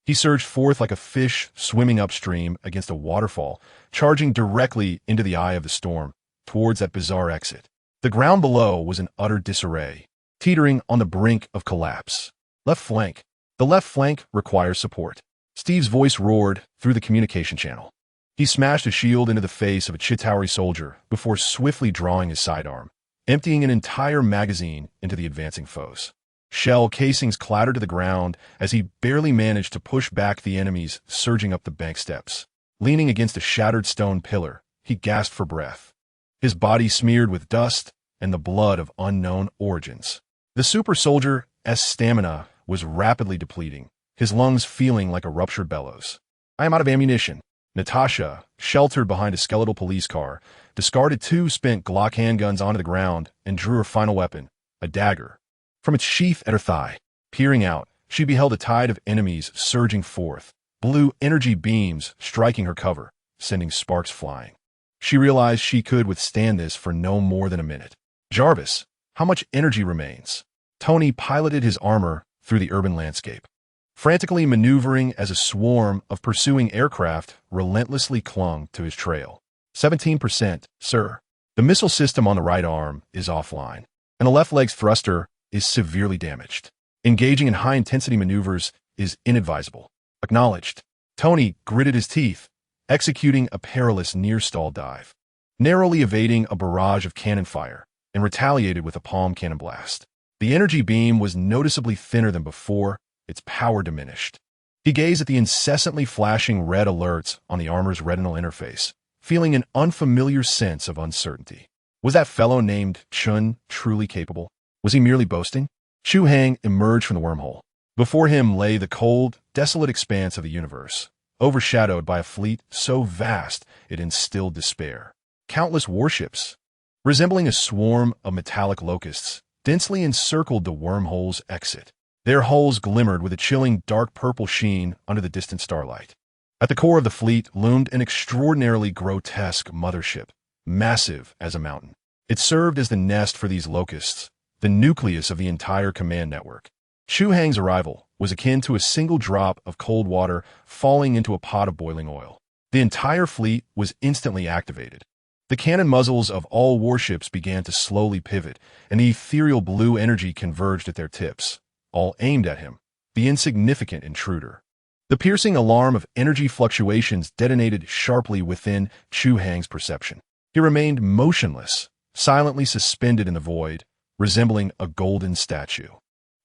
Speaker 1: He surged forth like a fish swimming upstream against a waterfall, charging directly into the eye of the storm, towards that bizarre exit. The ground below was in utter disarray, teetering on the brink of collapse. Left flank. The left flank requires support. Steve's voice roared through the communication channel. He smashed a shield into the face of a Chitauri soldier before swiftly drawing his sidearm, emptying an entire magazine into the advancing foes. Shell casings clattered to the ground as he barely managed to push back the enemies surging up the bank steps. Leaning against a shattered stone pillar, he gasped for breath, his body smeared with dust and the blood of unknown origins. The super soldier's stamina was rapidly depleting, his lungs feeling like a ruptured bellows. "I am out of ammunition." Natasha, sheltered behind a skeletal police car, discarded 2 spent Glock handguns onto the ground and drew her final weapon, a dagger, from its sheath at her thigh. Peering out, she beheld a tide of enemies surging forth, blue energy beams striking her cover, sending sparks flying. She realized she could withstand this for no more than a minute. "Jarvis, how much energy remains?" Tony piloted his armor through the urban landscape, frantically maneuvering as a swarm of pursuing aircraft relentlessly clung to his trail. 17%, sir. The missile system on the right arm is offline, and the left leg's thruster is severely damaged. Engaging in high-intensity maneuvers is inadvisable. Acknowledged. Tony gritted his teeth, executing a perilous near-stall dive, narrowly evading a barrage of cannon fire, and retaliated with a palm cannon blast. The energy beam was noticeably thinner than before, its power diminished. He gazed at the incessantly flashing red alerts on the armor's retinal interface, feeling an unfamiliar sense of uncertainty. Was that fellow named Chun truly capable? Was he merely boasting? Chu Hai emerged from the wormhole. Before him lay the cold, desolate expanse of the universe, overshadowed by a fleet so vast it instilled despair. Countless warships, resembling a swarm of metallic locusts, densely encircled the wormhole's exit. Their hulls glimmered with a chilling dark purple sheen under the distant starlight. At the core of the fleet loomed an extraordinarily grotesque mothership, massive as a mountain. It served as the nest for these locusts, the nucleus of the entire command network. Chu Hai's arrival was akin to a single drop of cold water falling into a pot of boiling oil. The entire fleet was instantly activated. The cannon muzzles of all warships began to slowly pivot, and the ethereal blue energy converged at their tips, all aimed at him, the insignificant intruder. The piercing alarm of energy fluctuations detonated sharply within Chu Hai's perception. He remained motionless, silently suspended in the void, resembling a golden statue.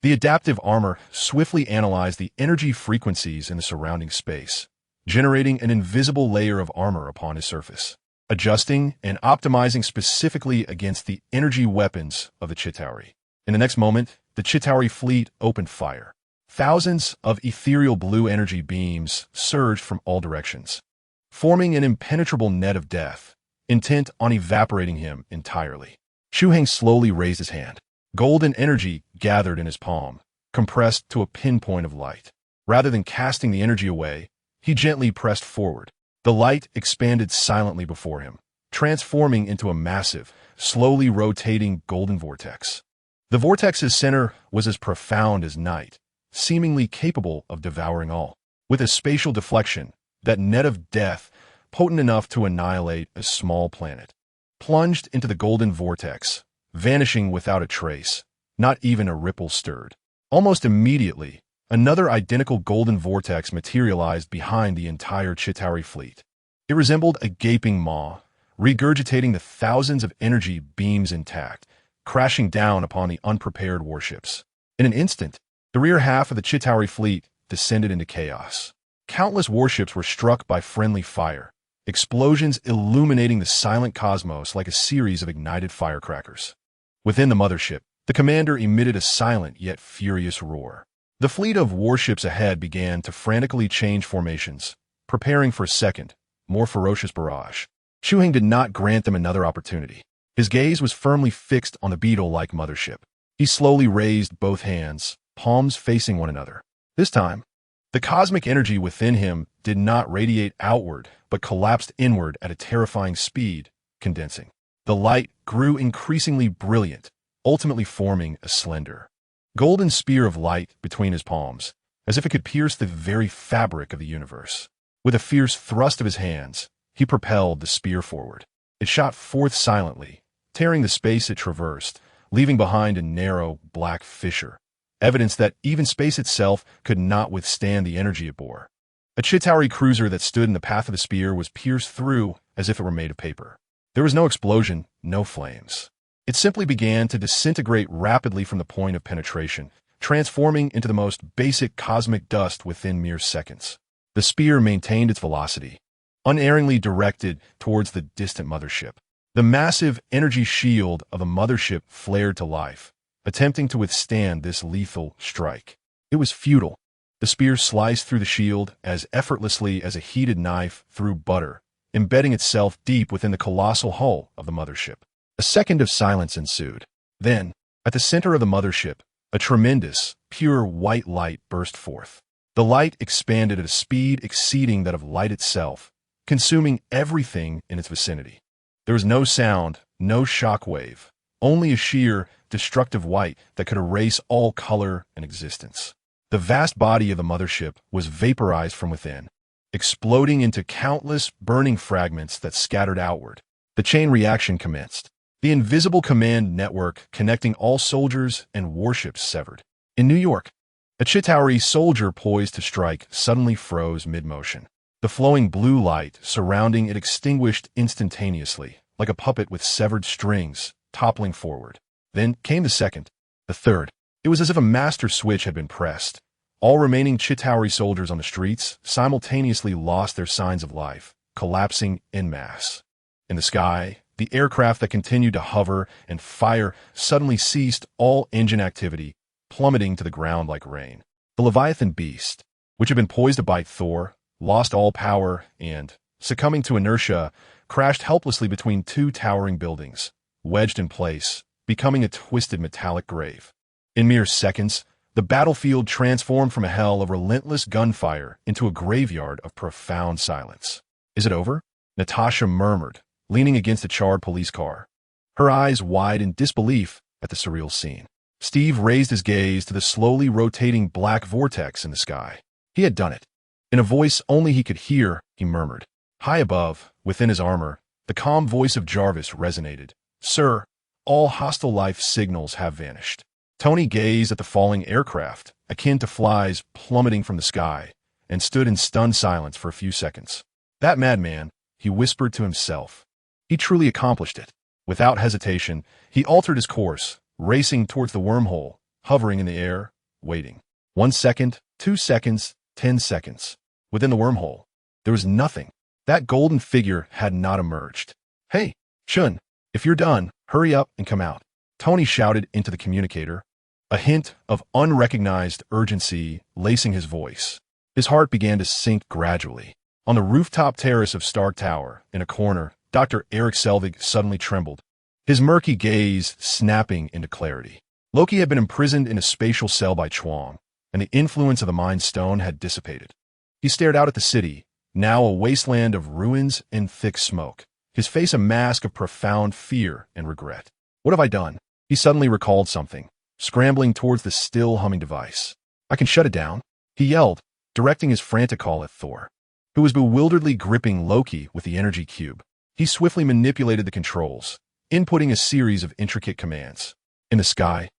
Speaker 1: The adaptive armor swiftly analyzed the energy frequencies in the surrounding space, generating an invisible layer of armor upon his surface, adjusting and optimizing specifically against the energy weapons of the Chitauri. In the next moment, the Chitauri fleet opened fire. Thousands of ethereal blue energy beams surged from all directions, forming an impenetrable net of death, intent on evaporating him entirely. Chu Hai slowly raised his hand. Golden energy gathered in his palm, compressed to a pinpoint of light. Rather than casting the energy away, he gently pressed forward. The light expanded silently before him, transforming into a massive, slowly rotating golden vortex. The vortex's center was as profound as night, seemingly capable of devouring all. With a spatial deflection, that net of death, potent enough to annihilate a small planet, plunged into the golden vortex, vanishing without a trace. Not even a ripple stirred. Almost immediately, Another identical golden vortex materialized behind the entire Chitauri fleet. It resembled a gaping maw, regurgitating the thousands of energy beams intact, crashing down upon the unprepared warships. In an instant, the rear half of the Chitauri fleet descended into chaos. Countless warships were struck by friendly fire, explosions illuminating the silent cosmos like a series of ignited firecrackers. Within the mothership, the commander emitted a silent yet furious roar. The fleet of warships ahead began to frantically change formations, preparing for a second, more ferocious barrage. Chu Hai did not grant them another opportunity. His gaze was firmly fixed on the beetle-like mothership. He slowly raised both hands, palms facing one another. This time, the cosmic energy within him did not radiate outward, but collapsed inward at a terrifying speed, condensing. The light grew increasingly brilliant, ultimately forming a slender, golden spear of light between his palms, as if it could pierce the very fabric of the universe. With a fierce thrust of his hands, he propelled the spear forward. It shot forth silently, tearing the space it traversed, leaving behind a narrow, black fissure, evidence that even space itself could not withstand the energy it bore. A Chitauri cruiser that stood in the path of the spear was pierced through as if it were made of paper. There was no explosion, no flames. It simply began to disintegrate rapidly from the point of penetration, transforming into the most basic cosmic dust within mere seconds. The spear maintained its velocity, unerringly directed towards the distant mothership. The massive energy shield of the mothership flared to life, attempting to withstand this lethal strike. It was futile. The spear sliced through the shield as effortlessly as a heated knife through butter, embedding itself deep within the colossal hull of the mothership. A second of silence ensued. Then, at the center of the mothership, a tremendous, pure white light burst forth. The light expanded at a speed exceeding that of light itself, consuming everything in its vicinity. There was no sound, no shockwave, only a sheer, destructive white that could erase all color and existence. The vast body of the mothership was vaporized from within, exploding into countless burning fragments that scattered outward. The chain reaction commenced. The invisible command network connecting all soldiers and warships severed. In New York, a Chitauri soldier poised to strike suddenly froze mid-motion. The flowing blue light surrounding it extinguished instantaneously, like a puppet with severed strings, toppling forward. Then came the second, the third. It was as if a master switch had been pressed. All remaining Chitauri soldiers on the streets simultaneously lost their signs of life, collapsing en masse. In the sky, the aircraft that continued to hover and fire suddenly ceased all engine activity, plummeting to the ground like rain. The Leviathan beast, which had been poised to bite Thor, lost all power and, succumbing to inertia, crashed helplessly between two towering buildings, wedged in place, becoming a twisted metallic grave. In mere seconds, the battlefield transformed from a hell of relentless gunfire into a graveyard of profound silence. "Is it over?" Natasha murmured, leaning against a charred police car, her eyes wide in disbelief at the surreal scene. Steve raised his gaze to the slowly rotating black vortex in the sky. He had done it. In a voice only he could hear, he murmured. High above, within his armor, the calm voice of Jarvis resonated. "Sir, all hostile life signals have vanished." Tony gazed at the falling aircraft, akin to flies plummeting from the sky, and stood in stunned silence for a few seconds. That madman, he whispered to himself. He truly accomplished it. Without hesitation, he altered his course, racing towards the wormhole, hovering in the air, waiting. 1 second, 2 seconds, 10 seconds. Within the wormhole, there was nothing. That golden figure had not emerged. "Hey, Chun, if you're done, hurry up and come out," Tony shouted into the communicator, a hint of unrecognized urgency lacing his voice. His heart began to sink gradually. On the rooftop terrace of Stark Tower, in a corner, Dr. Eric Selvig suddenly trembled, his murky gaze snapping into clarity. Loki had been imprisoned in a spatial cell by Chuang, and the influence of the Mind Stone had dissipated. He stared out at the city, now a wasteland of ruins and thick smoke, his face a mask of profound fear and regret. "What have I done?" He suddenly recalled something, scrambling towards the still humming device. "I can shut it down," he yelled, directing his frantic call at Thor, who was bewilderedly gripping Loki with the energy cube. He swiftly manipulated the controls, inputting a series of intricate commands. In the sky,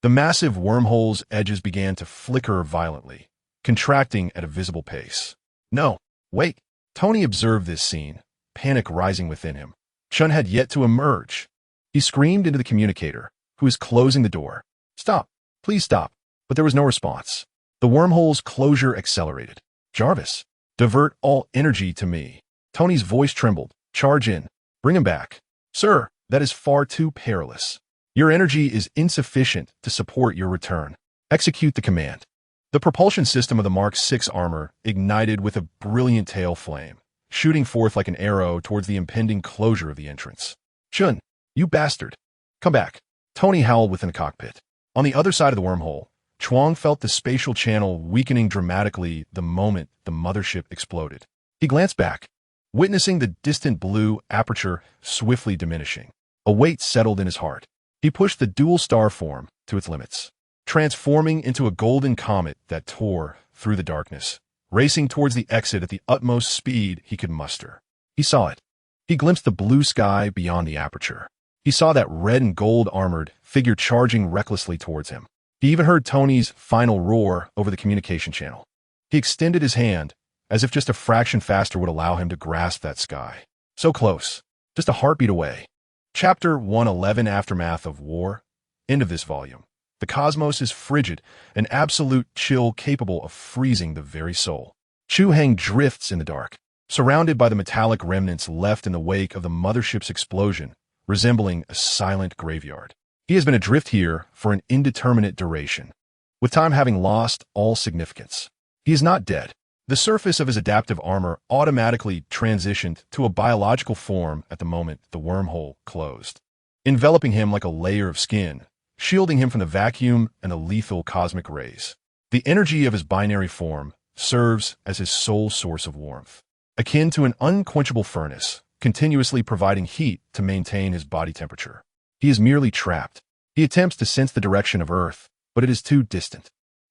Speaker 1: The massive wormhole's edges began to flicker violently, contracting at a visible pace. No, wait. Tony observed this scene, panic rising within him. Chun had yet to emerge. He screamed into the communicator, who was closing the door. Stop. Please stop. But there was no response. The wormhole's closure accelerated. Jarvis, divert all energy to me. Tony's voice trembled. Charge in. Bring him back. Sir, that is far too perilous. Your energy is insufficient to support your return. Execute the command. The propulsion system of the Mark VI armor ignited with a brilliant tail flame, shooting forth like an arrow towards the impending closure of the entrance. Chun, you bastard. Come back. Tony howled within the cockpit. On the other side of the wormhole, Chuang felt the spatial channel weakening dramatically the moment the mothership exploded. He glanced back, witnessing the distant blue aperture swiftly diminishing. A weight settled in his heart. He pushed the dual star form to its limits, transforming into a golden comet that tore through the darkness, racing towards the exit at the utmost speed he could muster. He saw it. He glimpsed the blue sky beyond the aperture. He saw that red and gold armored figure charging recklessly towards him. He even heard Tony's final roar over the communication channel. He extended his hand, as if just a fraction faster would allow him to grasp that sky. So close, just a heartbeat away. Chapter 111, Aftermath of War. End of this volume. The cosmos is frigid, an absolute chill capable of freezing the very soul. Chu Hai drifts in the dark, surrounded by the metallic remnants left in the wake of the mothership's explosion, resembling a silent graveyard. He has been adrift here for an indeterminate duration, with time having lost all significance. He is not dead. The surface of his adaptive armor automatically transitioned to a biological form at the moment the wormhole closed, enveloping him like a layer of skin, shielding him from the vacuum and the lethal cosmic rays. The energy of his binary form serves as his sole source of warmth, akin to an unquenchable furnace, continuously providing heat to maintain his body temperature. He is merely trapped. He attempts to sense the direction of Earth, but it is too distant.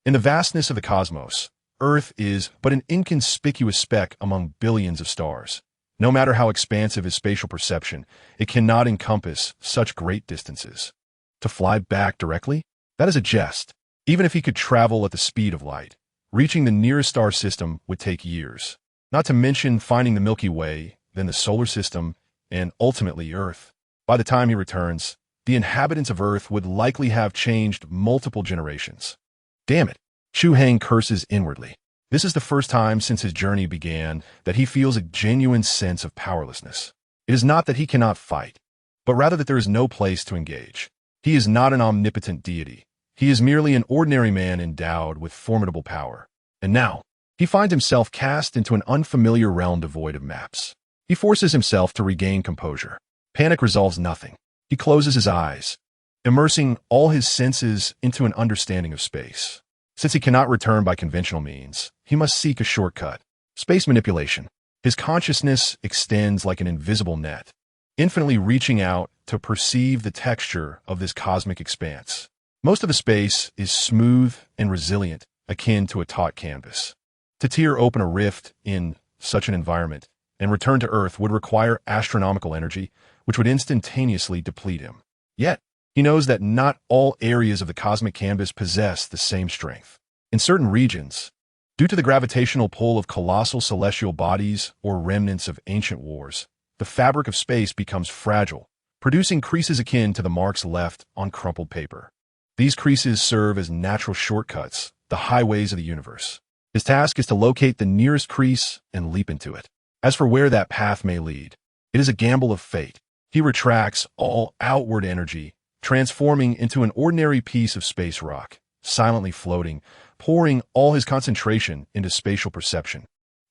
Speaker 1: In the vastness of the cosmos, Earth is but an inconspicuous speck among billions of stars. No matter how expansive his spatial perception, it cannot encompass such great distances. To fly back directly? That is a jest. Even if he could travel at the speed of light, reaching the nearest star system would take years. Not to mention finding the Milky Way, then the solar system, and ultimately Earth. By the time he returns, the inhabitants of Earth would likely have changed multiple generations. Damn it. Chu Hai curses inwardly. This is the first time since his journey began that he feels a genuine sense of powerlessness. It is not that he cannot fight, but rather that there is no place to engage. He is not an omnipotent deity. He is merely an ordinary man endowed with formidable power. And now, he finds himself cast into an unfamiliar realm devoid of maps. He forces himself to regain composure. Panic resolves nothing. He closes his eyes, immersing all his senses into an understanding of space. Since he cannot return by conventional means, he must seek a shortcut. Space manipulation. His consciousness extends like an invisible net, infinitely reaching out to perceive the texture of this cosmic expanse. Most of the space is smooth and resilient, akin to a taut canvas. To tear open a rift in such an environment and return to Earth would require astronomical energy, which would instantaneously deplete him. Yet, he knows that not all areas of the cosmic canvas possess the same strength. In certain regions, due to the gravitational pull of colossal celestial bodies or remnants of ancient wars, the fabric of space becomes fragile, producing creases akin to the marks left on crumpled paper. These creases serve as natural shortcuts, the highways of the universe. His task is to locate the nearest crease and leap into it. As for where that path may lead, it is a gamble of fate. He retracts all outward energy, transforming into an ordinary piece of space rock, silently floating, pouring all his concentration into spatial perception,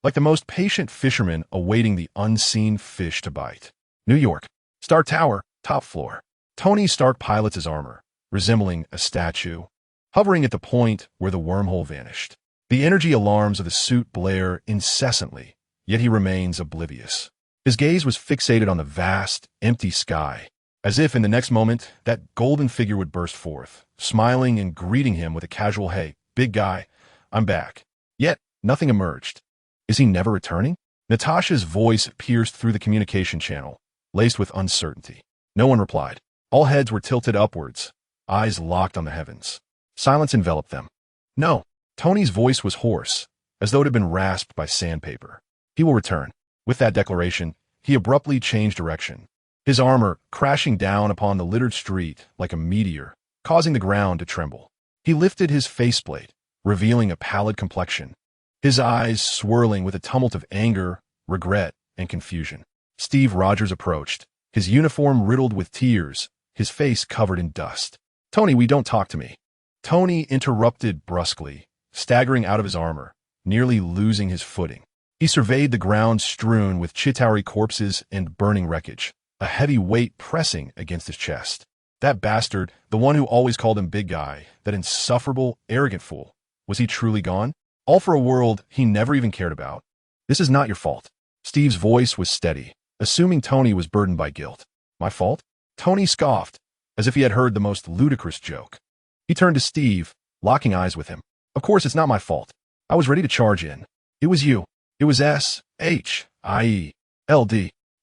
Speaker 1: like the most patient fisherman awaiting the unseen fish to bite. New York. Star Tower, top floor. Tony Stark pilots his armor, resembling a statue, hovering at the point where the wormhole vanished. The energy alarms of the suit blare incessantly, yet he remains oblivious. His gaze was fixated on the vast, empty sky, as if in the next moment that golden figure would burst forth, smiling and greeting him with a casual, "Hey, big guy, I'm back." Yet, nothing emerged. Is he never returning? Natasha's voice pierced through the communication channel, laced with uncertainty. No one replied. All heads were tilted upwards, eyes locked on the heavens. Silence enveloped them. No. Tony's voice was hoarse, as though it had been rasped by sandpaper. He will return. With that declaration, he abruptly changed direction, his armor crashing down upon the littered street like a meteor, causing the ground to tremble. He lifted his faceplate, revealing a pallid complexion, his eyes swirling with a tumult of anger, regret, and confusion. Steve Rogers approached, his uniform riddled with tears, his face covered in dust. "Tony, we don't talk to me." Tony interrupted brusquely, staggering out of his armor, nearly losing his footing. He surveyed the ground strewn with Chitauri corpses and burning wreckage, a heavy weight pressing against his chest. That bastard, the one who always called him big guy, that insufferable, arrogant fool, was he truly gone? All for a world he never even cared about. "This is not your fault." Steve's voice was steady, assuming Tony was burdened by guilt. "My fault?" Tony scoffed, as if he had heard the most ludicrous joke. He turned to Steve, locking eyes with him. "Of course it's not my fault. I was ready to charge in. It was you. It was SHIELD.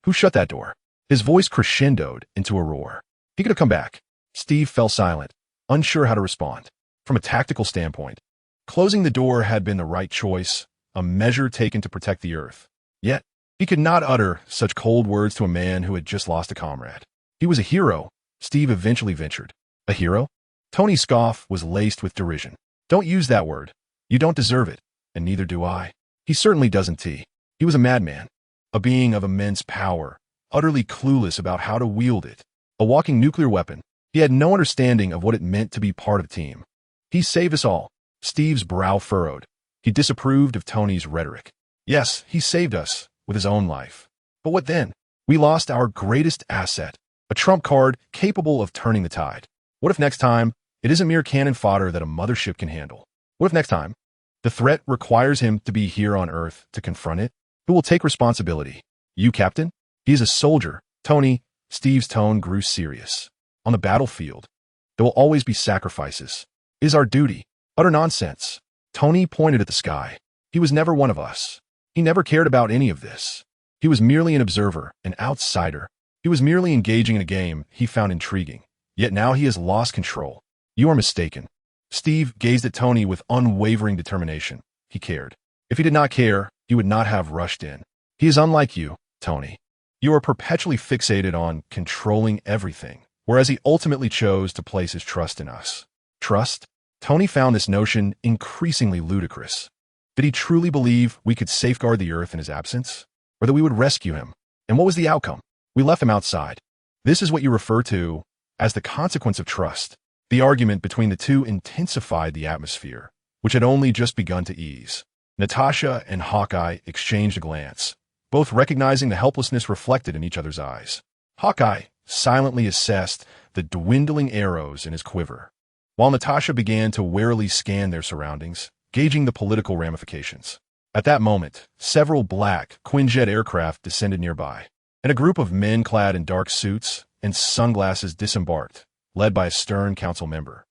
Speaker 1: Who shut that door?" His voice crescendoed into a roar. He could have come back. Steve fell silent, unsure how to respond. From a tactical standpoint, closing the door had been the right choice, a measure taken to protect the Earth. Yet, he could not utter such cold words to a man who had just lost a comrade. He was a hero, Steve eventually ventured. A hero? Tony's scoff was laced with derision. "Don't use that word. You don't deserve it, and neither do I." He certainly doesn't. He was a madman, a being of immense power, utterly clueless about how to wield it, a walking nuclear weapon. He had no understanding of what it meant to be part of a team. "He saved us all." Steve's brow furrowed. He disapproved of Tony's rhetoric. "Yes, he saved us with his own life. But what then? We lost our greatest asset, a trump card capable of turning the tide. What if next time it isn't mere cannon fodder that a mothership can handle? What if next time the threat requires him to be here on Earth to confront it? Who will take responsibility? You, Captain? He is a soldier. Tony." Steve's tone grew serious. "On the battlefield, there will always be sacrifices. It is our duty." Utter nonsense. Tony pointed at the sky. "He was never one of us. He never cared about any of this. He was merely an observer, an outsider. He was merely engaging in a game he found intriguing. Yet now he has lost control. You are mistaken." Steve gazed at Tony with unwavering determination. He cared. If he did not care, he would not have rushed in. "He is unlike you, Tony. You are perpetually fixated on controlling everything, whereas he ultimately chose to place his trust in us." Trust? Tony found this notion increasingly ludicrous. Did he truly believe we could safeguard the Earth in his absence? Or that we would rescue him? And what was the outcome? We left him outside. This is what you refer to as the consequence of trust. The argument between the two intensified the atmosphere, which had only just begun to ease. Natasha and Hawkeye exchanged a glance, both recognizing the helplessness reflected in each other's eyes. Hawkeye silently assessed the dwindling arrows in his quiver, while Natasha began to warily scan their surroundings, gauging the political ramifications. At that moment, several black Quinjet aircraft descended nearby, and a group of men clad in dark suits and sunglasses disembarked, led by a stern council member.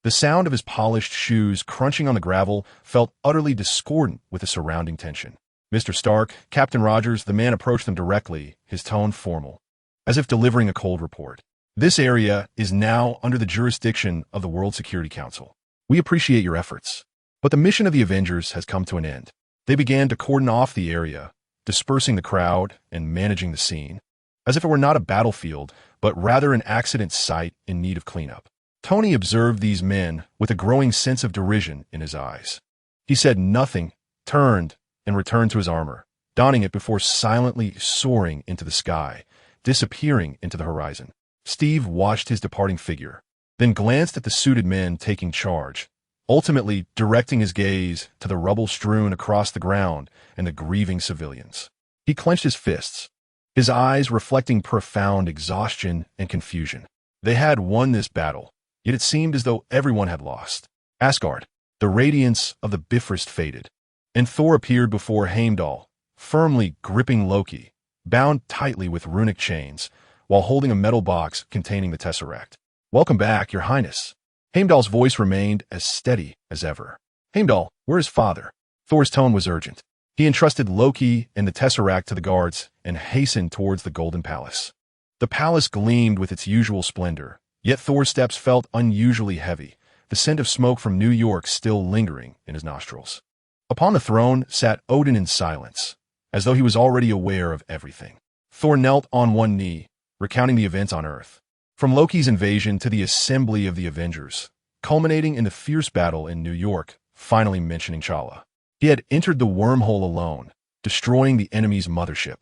Speaker 1: The sound of his polished shoes crunching on the gravel felt utterly discordant with the surrounding tension. "Mr. Stark, Captain Rogers," the man approached them directly, his tone formal, as if delivering a cold report. "This area is now under the jurisdiction of the World Security Council. We appreciate your efforts, but the mission of the Avengers has come to an end." They began to cordon off the area, dispersing the crowd and managing the scene, as if it were not a battlefield, but rather an accident site in need of cleanup. Tony observed these men with a growing sense of derision in his eyes. He said nothing, turned, and returned to his armor, donning it before silently soaring into the sky, disappearing into the horizon. Steve watched his departing figure, then glanced at the suited men taking charge, ultimately directing his gaze to the rubble strewn across the ground and the grieving civilians. He clenched his fists, his eyes reflecting profound exhaustion and confusion. They had won this battle, yet it seemed as though everyone had lost. Asgard, the radiance of the Bifrost faded, and Thor appeared before Heimdall, firmly gripping Loki, bound tightly with runic chains, while holding a metal box containing the Tesseract. "Welcome back, Your Highness." Heimdall's voice remained as steady as ever. "Heimdall, where is father?" Thor's tone was urgent. He entrusted Loki and the Tesseract to the guards and hastened towards the Golden Palace. The palace gleamed with its usual splendor, Yet Thor's steps felt unusually heavy, the scent of smoke from New York still lingering in his nostrils. Upon the throne sat Odin in silence, as though he was already aware of everything. Thor knelt on one knee, recounting the events on Earth, from Loki's invasion to the assembly of the Avengers, culminating in the fierce battle in New York, finally mentioning Chala. He had entered the wormhole alone, destroying the enemy's mothership.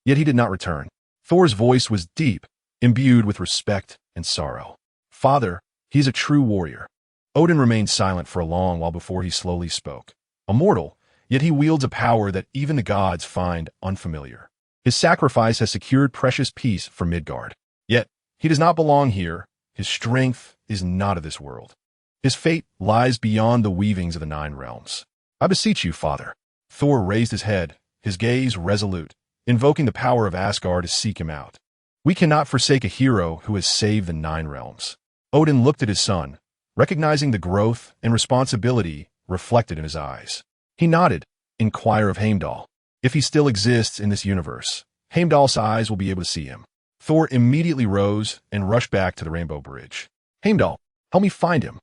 Speaker 1: Yet he did not return. Thor's voice was deep, imbued with respect and sorrow. Father, he is a true warrior. Odin remained silent for a long while before he slowly spoke. A mortal, yet he wields a power that even the gods find unfamiliar. His sacrifice has secured precious peace for Midgard. Yet, he does not belong here. His strength is not of this world. His fate lies beyond the weavings of the Nine Realms. I beseech you, Father. Thor raised his head, his gaze resolute, invoking the power of Asgard to seek him out. We cannot forsake a hero who has saved the Nine Realms. Odin looked at his son, recognizing the growth and responsibility reflected in his eyes. He nodded, inquire of Heimdall. If he still exists in this universe, Heimdall's eyes will be able to see him. Thor immediately rose and rushed back to the Rainbow Bridge. Heimdall, help me find him.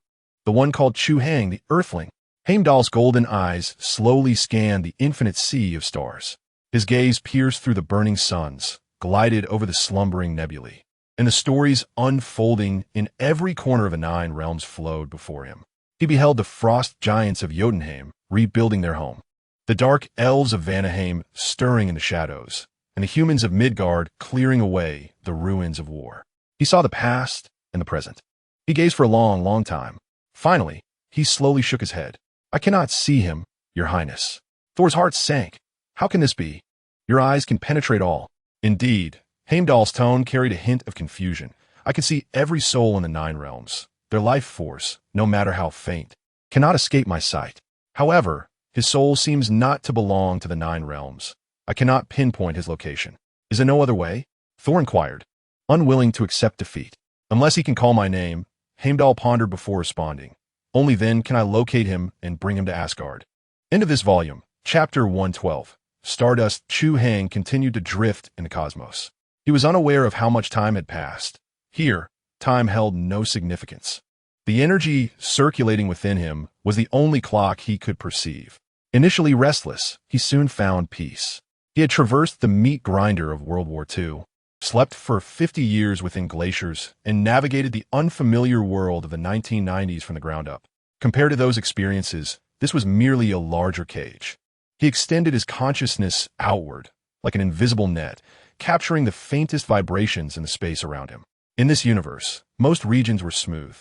Speaker 1: The one called Chu Hai, the Earthling. Heimdall's golden eyes slowly scanned the infinite sea of stars. His gaze pierced through the burning suns, glided over the slumbering nebulae, and the stories unfolding in every corner of the Nine Realms flowed before him. He beheld the frost giants of Jotunheim rebuilding their home, the dark elves of Vanaheim stirring in the shadows, and the humans of Midgard clearing away the ruins of war. He saw the past and the present. He gazed for a long, long time. Finally, he slowly shook his head. I cannot see him, Your Highness. Thor's heart sank. How can this be? Your eyes can penetrate all. Indeed, Heimdall's tone carried a hint of confusion. I can see every soul in the Nine Realms. Their life force, no matter how faint, cannot escape my sight. However, his soul seems not to belong to the Nine Realms. I cannot pinpoint his location. Is there no other way? Thor inquired, unwilling to accept defeat. Unless he can call my name, Heimdall pondered before responding. Only then can I locate him and bring him to Asgard. End of this volume, Chapter 112. Stardust Chu Hai continued to drift in the cosmos. He was unaware of how much time had passed. Here, time held no significance. The energy circulating within him was the only clock he could perceive. Initially restless, he soon found peace. He had traversed the meat grinder of World War II, slept for 50 years within glaciers, and navigated the unfamiliar world of the 1990s from the ground up. Compared to those experiences, this was merely a larger cage. He extended his consciousness outward, like an invisible net, capturing the faintest vibrations in the space around him. In this universe, most regions were smooth.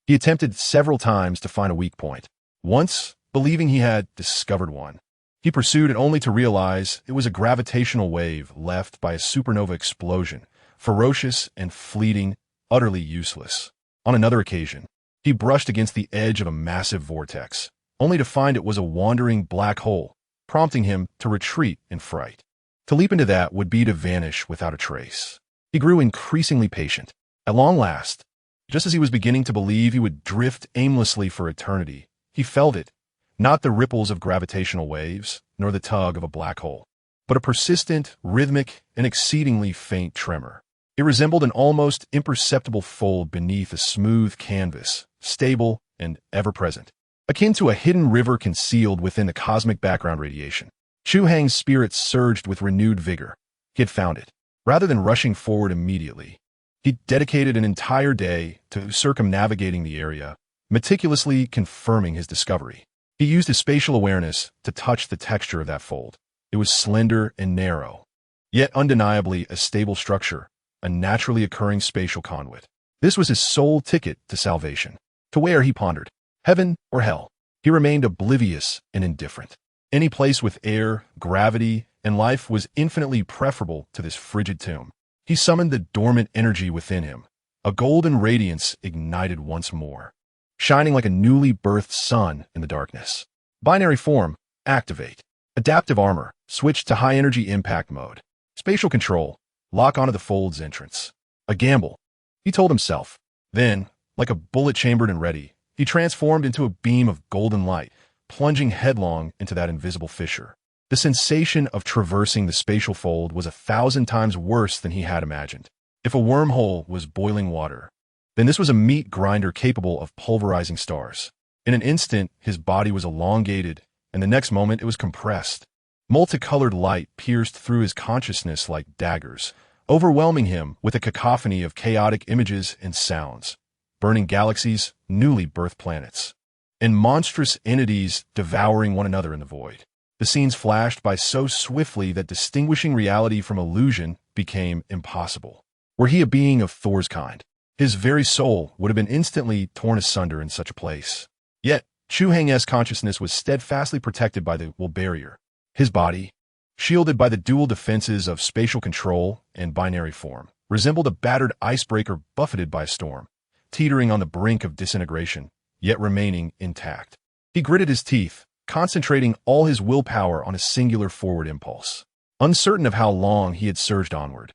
Speaker 1: He attempted several times to find a weak point. Once, believing he had discovered one, he pursued it only to realize it was a gravitational wave left by a supernova explosion, ferocious and fleeting, utterly useless. On another occasion, he brushed against the edge of a massive vortex, only to find it was a wandering black hole, prompting him to retreat in fright. To leap into that would be to vanish without a trace. He grew increasingly patient. At long last, just as he was beginning to believe he would drift aimlessly for eternity, he felt it, not the ripples of gravitational waves, nor the tug of a black hole, but a persistent, rhythmic, and exceedingly faint tremor. It resembled an almost imperceptible fold beneath a smooth canvas, stable and ever-present, akin to a hidden river concealed within the cosmic background radiation. Chu Hai's spirit surged with renewed vigor. He had found it. Rather than rushing forward immediately, he dedicated an entire day to circumnavigating the area, meticulously confirming his discovery. He used his spatial awareness to touch the texture of that fold. It was slender and narrow, yet undeniably a stable structure, a naturally occurring spatial conduit. This was his sole ticket to salvation. To where, he pondered, heaven or hell? He remained oblivious and indifferent. Any place with air, gravity, and life was infinitely preferable to this frigid tomb. He summoned the dormant energy within him. A golden radiance ignited once more, shining like a newly birthed sun in the darkness. Binary form, activate. Adaptive armor, switch to high-energy impact mode. Spatial control, lock onto the fold's entrance. A gamble, he told himself. Then, like a bullet chambered and ready, he transformed into a beam of golden light, plunging headlong into that invisible fissure. The sensation of traversing the spatial fold was 1,000 times worse than he had imagined. If a wormhole was boiling water, then this was a meat grinder capable of pulverizing stars. In an instant, his body was elongated, and the next moment it was compressed. Multicolored light pierced through his consciousness like daggers, overwhelming him with a cacophony of chaotic images and sounds. Burning galaxies, newly birthed planets, and monstrous entities devouring one another in the void. The scenes flashed by so swiftly that distinguishing reality from illusion became impossible. Were he a being of Thor's kind, his very soul would have been instantly torn asunder in such a place. Yet, Chu Hai's consciousness was steadfastly protected by the Will barrier. His body, shielded by the dual defenses of spatial control and binary form, resembled a battered icebreaker buffeted by a storm, teetering on the brink of disintegration, yet remaining intact. He gritted his teeth, concentrating all his willpower on a singular forward impulse, uncertain of how long he had surged onward.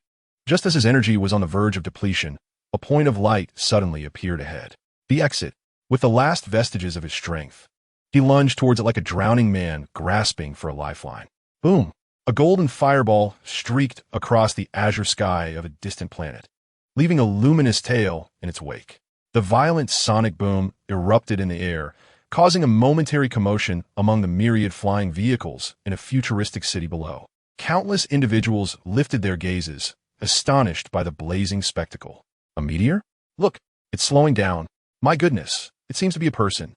Speaker 1: Just as his energy was on the verge of depletion, a point of light suddenly appeared ahead. The exit, with the last vestiges of his strength. He lunged towards it like a drowning man grasping for a lifeline. Boom! A golden fireball streaked across the azure sky of a distant planet, leaving a luminous tail in its wake. The violent sonic boom erupted in the air, causing a momentary commotion among the myriad flying vehicles in a futuristic city below. Countless individuals lifted their gazes, astonished by the blazing spectacle. A meteor? Look, it's slowing down. My goodness, it seems to be a person.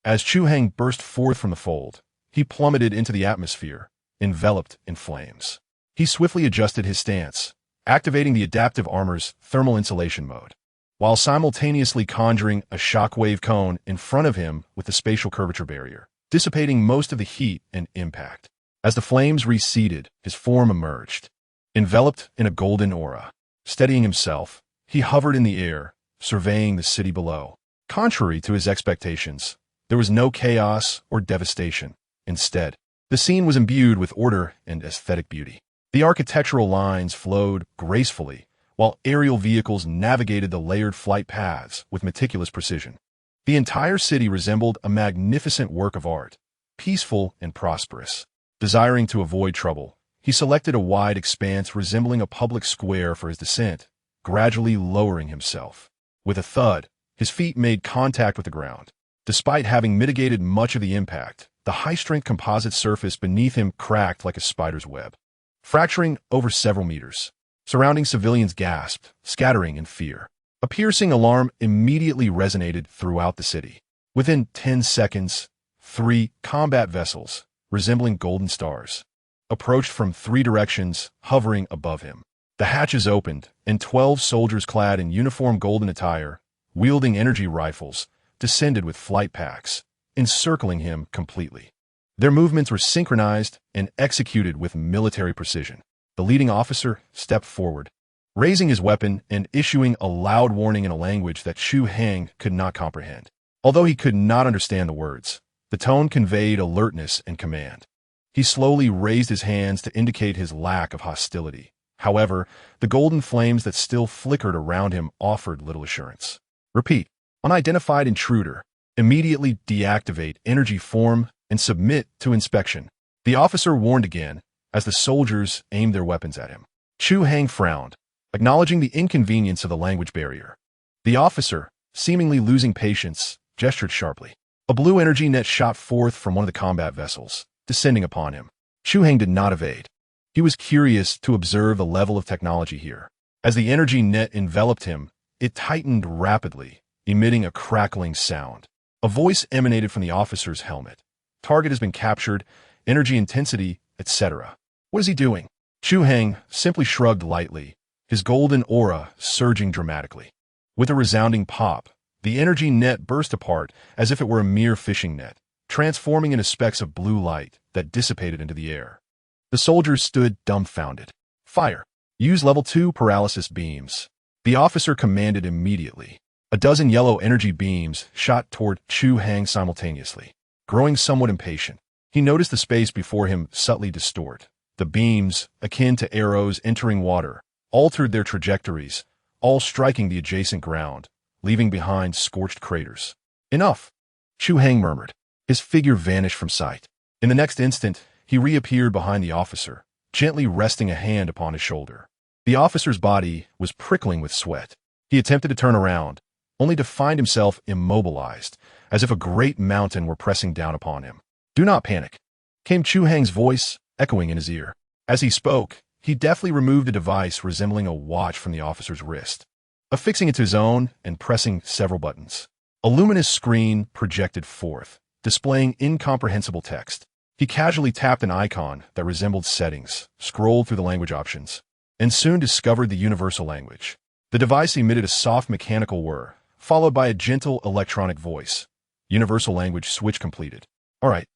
Speaker 1: As Chu Hai burst forth from the fold, he plummeted into the atmosphere, enveloped in flames. He swiftly adjusted his stance, activating the adaptive armor's thermal insulation mode, while simultaneously conjuring a shockwave cone in front of him with the spatial curvature barrier, dissipating most of the heat and impact. As the flames receded, his form emerged, enveloped in a golden aura. Steadying himself, he hovered in the air, surveying the city below. Contrary to his expectations, there was no chaos or devastation. Instead, the scene was imbued with order and aesthetic beauty. The architectural lines flowed gracefully, while aerial vehicles navigated the layered flight paths with meticulous precision. The entire city resembled a magnificent work of art, peaceful and prosperous. Desiring to avoid trouble, he selected a wide expanse resembling a public square for his descent, gradually lowering himself. With a thud, his feet made contact with the ground. Despite having mitigated much of the impact, the high-strength composite surface beneath him cracked like a spider's web, fracturing over several meters. Surrounding civilians gasped, scattering in fear. A piercing alarm immediately resonated throughout the city. Within 10 seconds, 3 combat vessels, resembling golden stars, approached from 3 directions, hovering above him. The hatches opened, and 12 soldiers clad in uniform golden attire, wielding energy rifles, descended with flight packs, encircling him completely. Their movements were synchronized and executed with military precision. The leading officer stepped forward, raising his weapon and issuing a loud warning in a language that Chu Hai could not comprehend. Although he could not understand the words, the tone conveyed alertness and command. He slowly raised his hands to indicate his lack of hostility. However, the golden flames that still flickered around him offered little assurance. Repeat. Unidentified intruder. Immediately deactivate energy form and submit to inspection. The officer warned again, as the soldiers aimed their weapons at him. Chu Hai frowned, acknowledging the inconvenience of the language barrier. The officer, seemingly losing patience, gestured sharply. A blue energy net shot forth from one of the combat vessels, descending upon him. Chu Hai did not evade. He was curious to observe the level of technology here. As the energy net enveloped him, it tightened rapidly, emitting a crackling sound. A voice emanated from the officer's helmet. Target has been captured, energy intensity, etc. What is he doing? Chu Hai simply shrugged lightly, his golden aura surging dramatically. With a resounding pop, the energy net burst apart as if it were a mere fishing net, transforming into specks of blue light that dissipated into the air. The soldiers stood dumbfounded. Fire. Use level 2 paralysis beams. The officer commanded immediately. A dozen yellow energy beams shot toward Chu Hai simultaneously. Growing somewhat impatient, he noticed the space before him subtly distort. The beams, akin to arrows entering water, altered their trajectories, all striking the adjacent ground, leaving behind scorched craters. Enough, Chu Hai murmured. His figure vanished from sight. In the next instant, he reappeared behind the officer, gently resting a hand upon his shoulder. The officer's body was prickling with sweat. He attempted to turn around, only to find himself immobilized, as if a great mountain were pressing down upon him. "Do not panic," came Chu Hai's voice, echoing in his ear. As he spoke, he deftly removed a device resembling a watch from the officer's wrist, affixing it to his own and pressing several buttons. A luminous screen projected forth, displaying incomprehensible text. He casually tapped an icon that resembled settings, scrolled through the language options, and soon discovered the universal language. The device emitted a soft mechanical whir, followed by a gentle electronic voice. Universal language switch completed. "All right."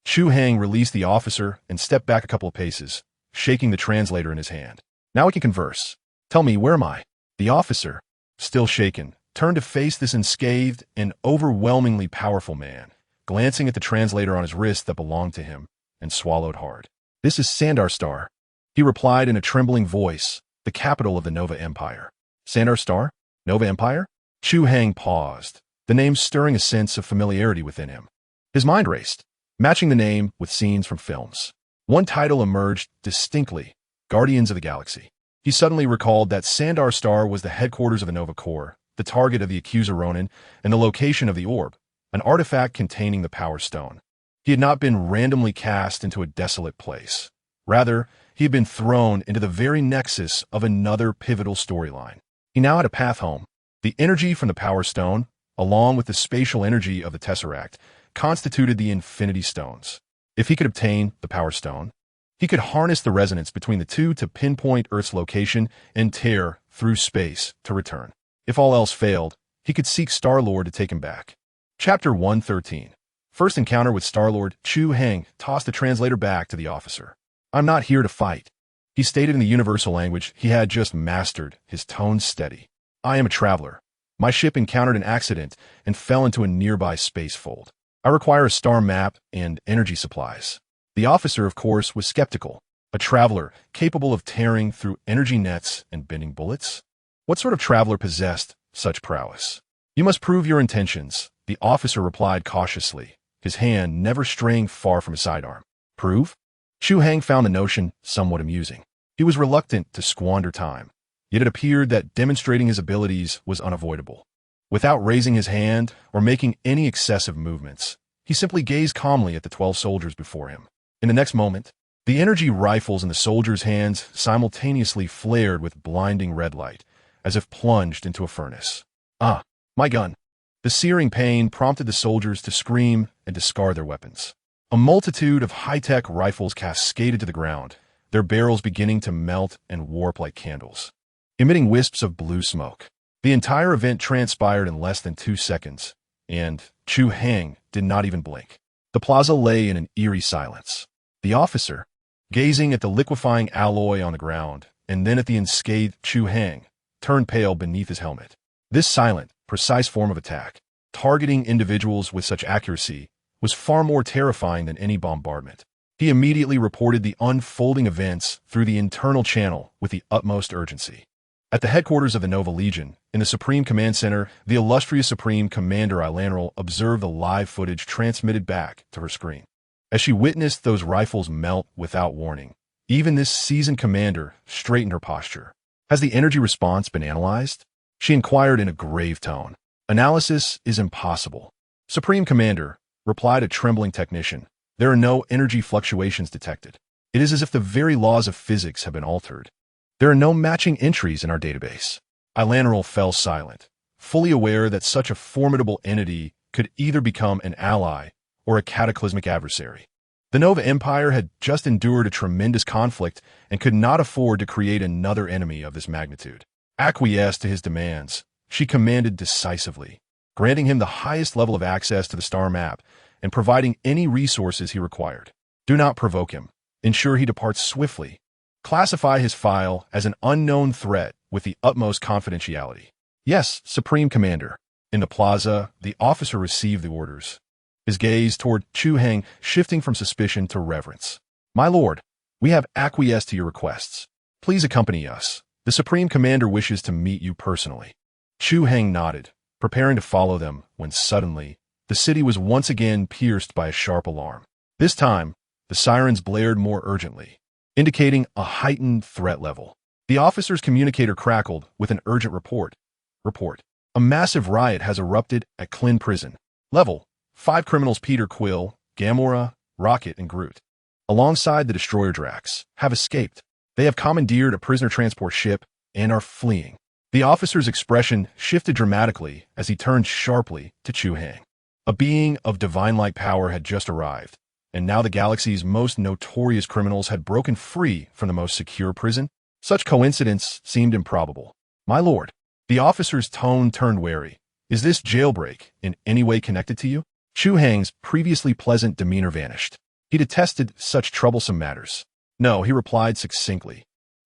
Speaker 1: Chu Hai released the officer and stepped back a couple of paces, shaking the translator in his hand. "Now we can converse. Tell me, where am I?" The officer, still shaken, turned to face this unscathed and overwhelmingly powerful man, glancing at the translator on his wrist that belonged to him, and swallowed hard. "This is Sandarstar," he replied in a trembling voice, "the capital of the Nova Empire." "Sandarstar? Nova Empire?" Chu Hai paused, the name stirring a sense of familiarity within him. His mind raced, matching the name with scenes from films. One title emerged distinctly: Guardians of the Galaxy. He suddenly recalled that Sandarstar was the headquarters of the Nova Corps, the target of the Accuser Ronin, and the location of the orb, an artifact containing the Power Stone. He had not been randomly cast into a desolate place. Rather, he had been thrown into the very nexus of another pivotal storyline. He now had a path home. The energy from the Power Stone, along with the spatial energy of the Tesseract, constituted the Infinity Stones. If he could obtain the Power Stone, he could harness the resonance between the two to pinpoint Earth's location and tear through space to return. If all else failed, he could seek Star-Lord to take him back. Chapter 113. First encounter with Star-Lord. Chu Hai tossed the translator back to the officer. "I'm not here to fight," he stated in the universal language he had just mastered, his tone steady. "I am a traveler. My ship encountered an accident and fell into a nearby space fold. I require a star map and energy supplies." The officer, of course, was skeptical. A traveler capable of tearing through energy nets and bending bullets? What sort of traveler possessed such prowess? "You must prove your intentions," the officer replied cautiously, his hand never straying far from his sidearm. "Prove?" Chu Hai found the notion somewhat amusing. He was reluctant to squander time, yet it appeared that demonstrating his abilities was unavoidable. Without raising his hand or making any excessive movements, he simply gazed calmly at the 12 soldiers before him. In the next moment, the energy rifles in the soldiers' hands simultaneously flared with blinding red light, as if plunged into a furnace. "Ah, my gun!" The searing pain prompted the soldiers to scream and discard their weapons. A multitude of high-tech rifles cascaded to the ground, their barrels beginning to melt and warp like candles, emitting wisps of blue smoke. The entire event transpired in less than 2 seconds, and Chu Hai did not even blink. The plaza lay in an eerie silence. The officer, gazing at the liquefying alloy on the ground, and then at the unscathed Chu Hai, turned pale beneath his helmet. This silent, precise form of attack, targeting individuals with such accuracy, was far more terrifying than any bombardment. He immediately reported the unfolding events through the internal channel with the utmost urgency. At the headquarters of the Nova Legion, in the Supreme Command Center, the illustrious Supreme Commander Ilanral observed the live footage transmitted back to her screen. As she witnessed those rifles melt without warning, even this seasoned commander straightened her posture. "Has the energy response been analyzed?" she inquired in a grave tone. "Analysis is impossible." "Supreme Commander," replied a trembling technician, "there are no energy fluctuations detected. It is as if the very laws of physics have been altered. There are no matching entries in our database." Ilanral fell silent, fully aware that such a formidable entity could either become an ally or a cataclysmic adversary. The Nova Empire had just endured a tremendous conflict and could not afford to create another enemy of this magnitude. Acquiesced to his demands, she commanded decisively, granting him the highest level of access to the star map and providing any resources he required. "Do not provoke him. Ensure he departs swiftly. Classify his file as an unknown threat with the utmost confidentiality." "Yes, Supreme Commander." In the plaza, the officer received the orders, his gaze toward Chu Hai shifting from suspicion to reverence. "My lord, we have acquiesced to your requests. Please accompany us. The Supreme Commander wishes to meet you personally." Chu Hai nodded, preparing to follow them, when suddenly, the city was once again pierced by a sharp alarm. This time, the sirens blared more urgently, indicating a heightened threat level. The officer's communicator crackled with an urgent report. A massive riot has erupted at Klin Prison. Level: 5 criminals Peter Quill, Gamora, Rocket, and Groot, alongside the Destroyer Drax, have escaped. They have commandeered a prisoner transport ship and are fleeing. The officer's expression shifted dramatically as he turned sharply to Chu Hai. A being of divine-like power had just arrived, and now the galaxy's most notorious criminals had broken free from the most secure prison. Such coincidence seemed improbable. My lord, the officer's tone turned wary. Is this jailbreak in any way connected to you? Chu Hai's previously pleasant demeanor vanished. He detested such troublesome matters. No, he replied succinctly.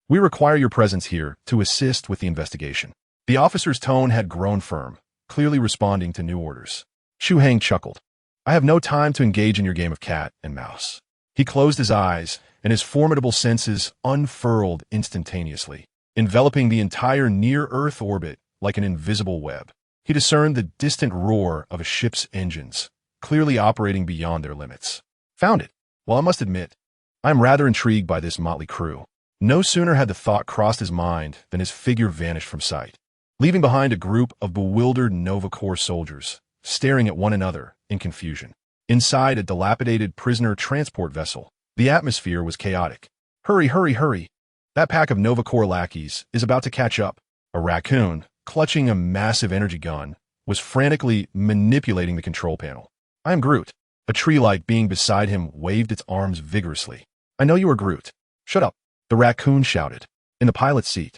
Speaker 1: We require your presence here to assist with the investigation. The officer's tone had grown firm, clearly responding to new orders. Chu Hai chuckled. I have no time to engage in your game of cat and mouse. He closed his eyes, and his formidable senses unfurled instantaneously, enveloping the entire near-Earth orbit like an invisible web. He discerned the distant roar of a ship's engines, clearly operating beyond their limits. Found it. Well, I must admit, I am rather intrigued by this motley crew. No sooner had the thought crossed his mind than his figure vanished from sight, leaving behind a group of bewildered Nova Corps soldiers, staring at one another in confusion. Inside a dilapidated prisoner transport vessel, the atmosphere was chaotic. Hurry, hurry, hurry. That pack of Nova Corps lackeys is about to catch up. A raccoon, clutching a massive energy gun, was frantically manipulating the control panel. I am Groot. A tree-like being beside him waved its arms vigorously. I know you are Groot. Shut up. The raccoon shouted. In the pilot's seat,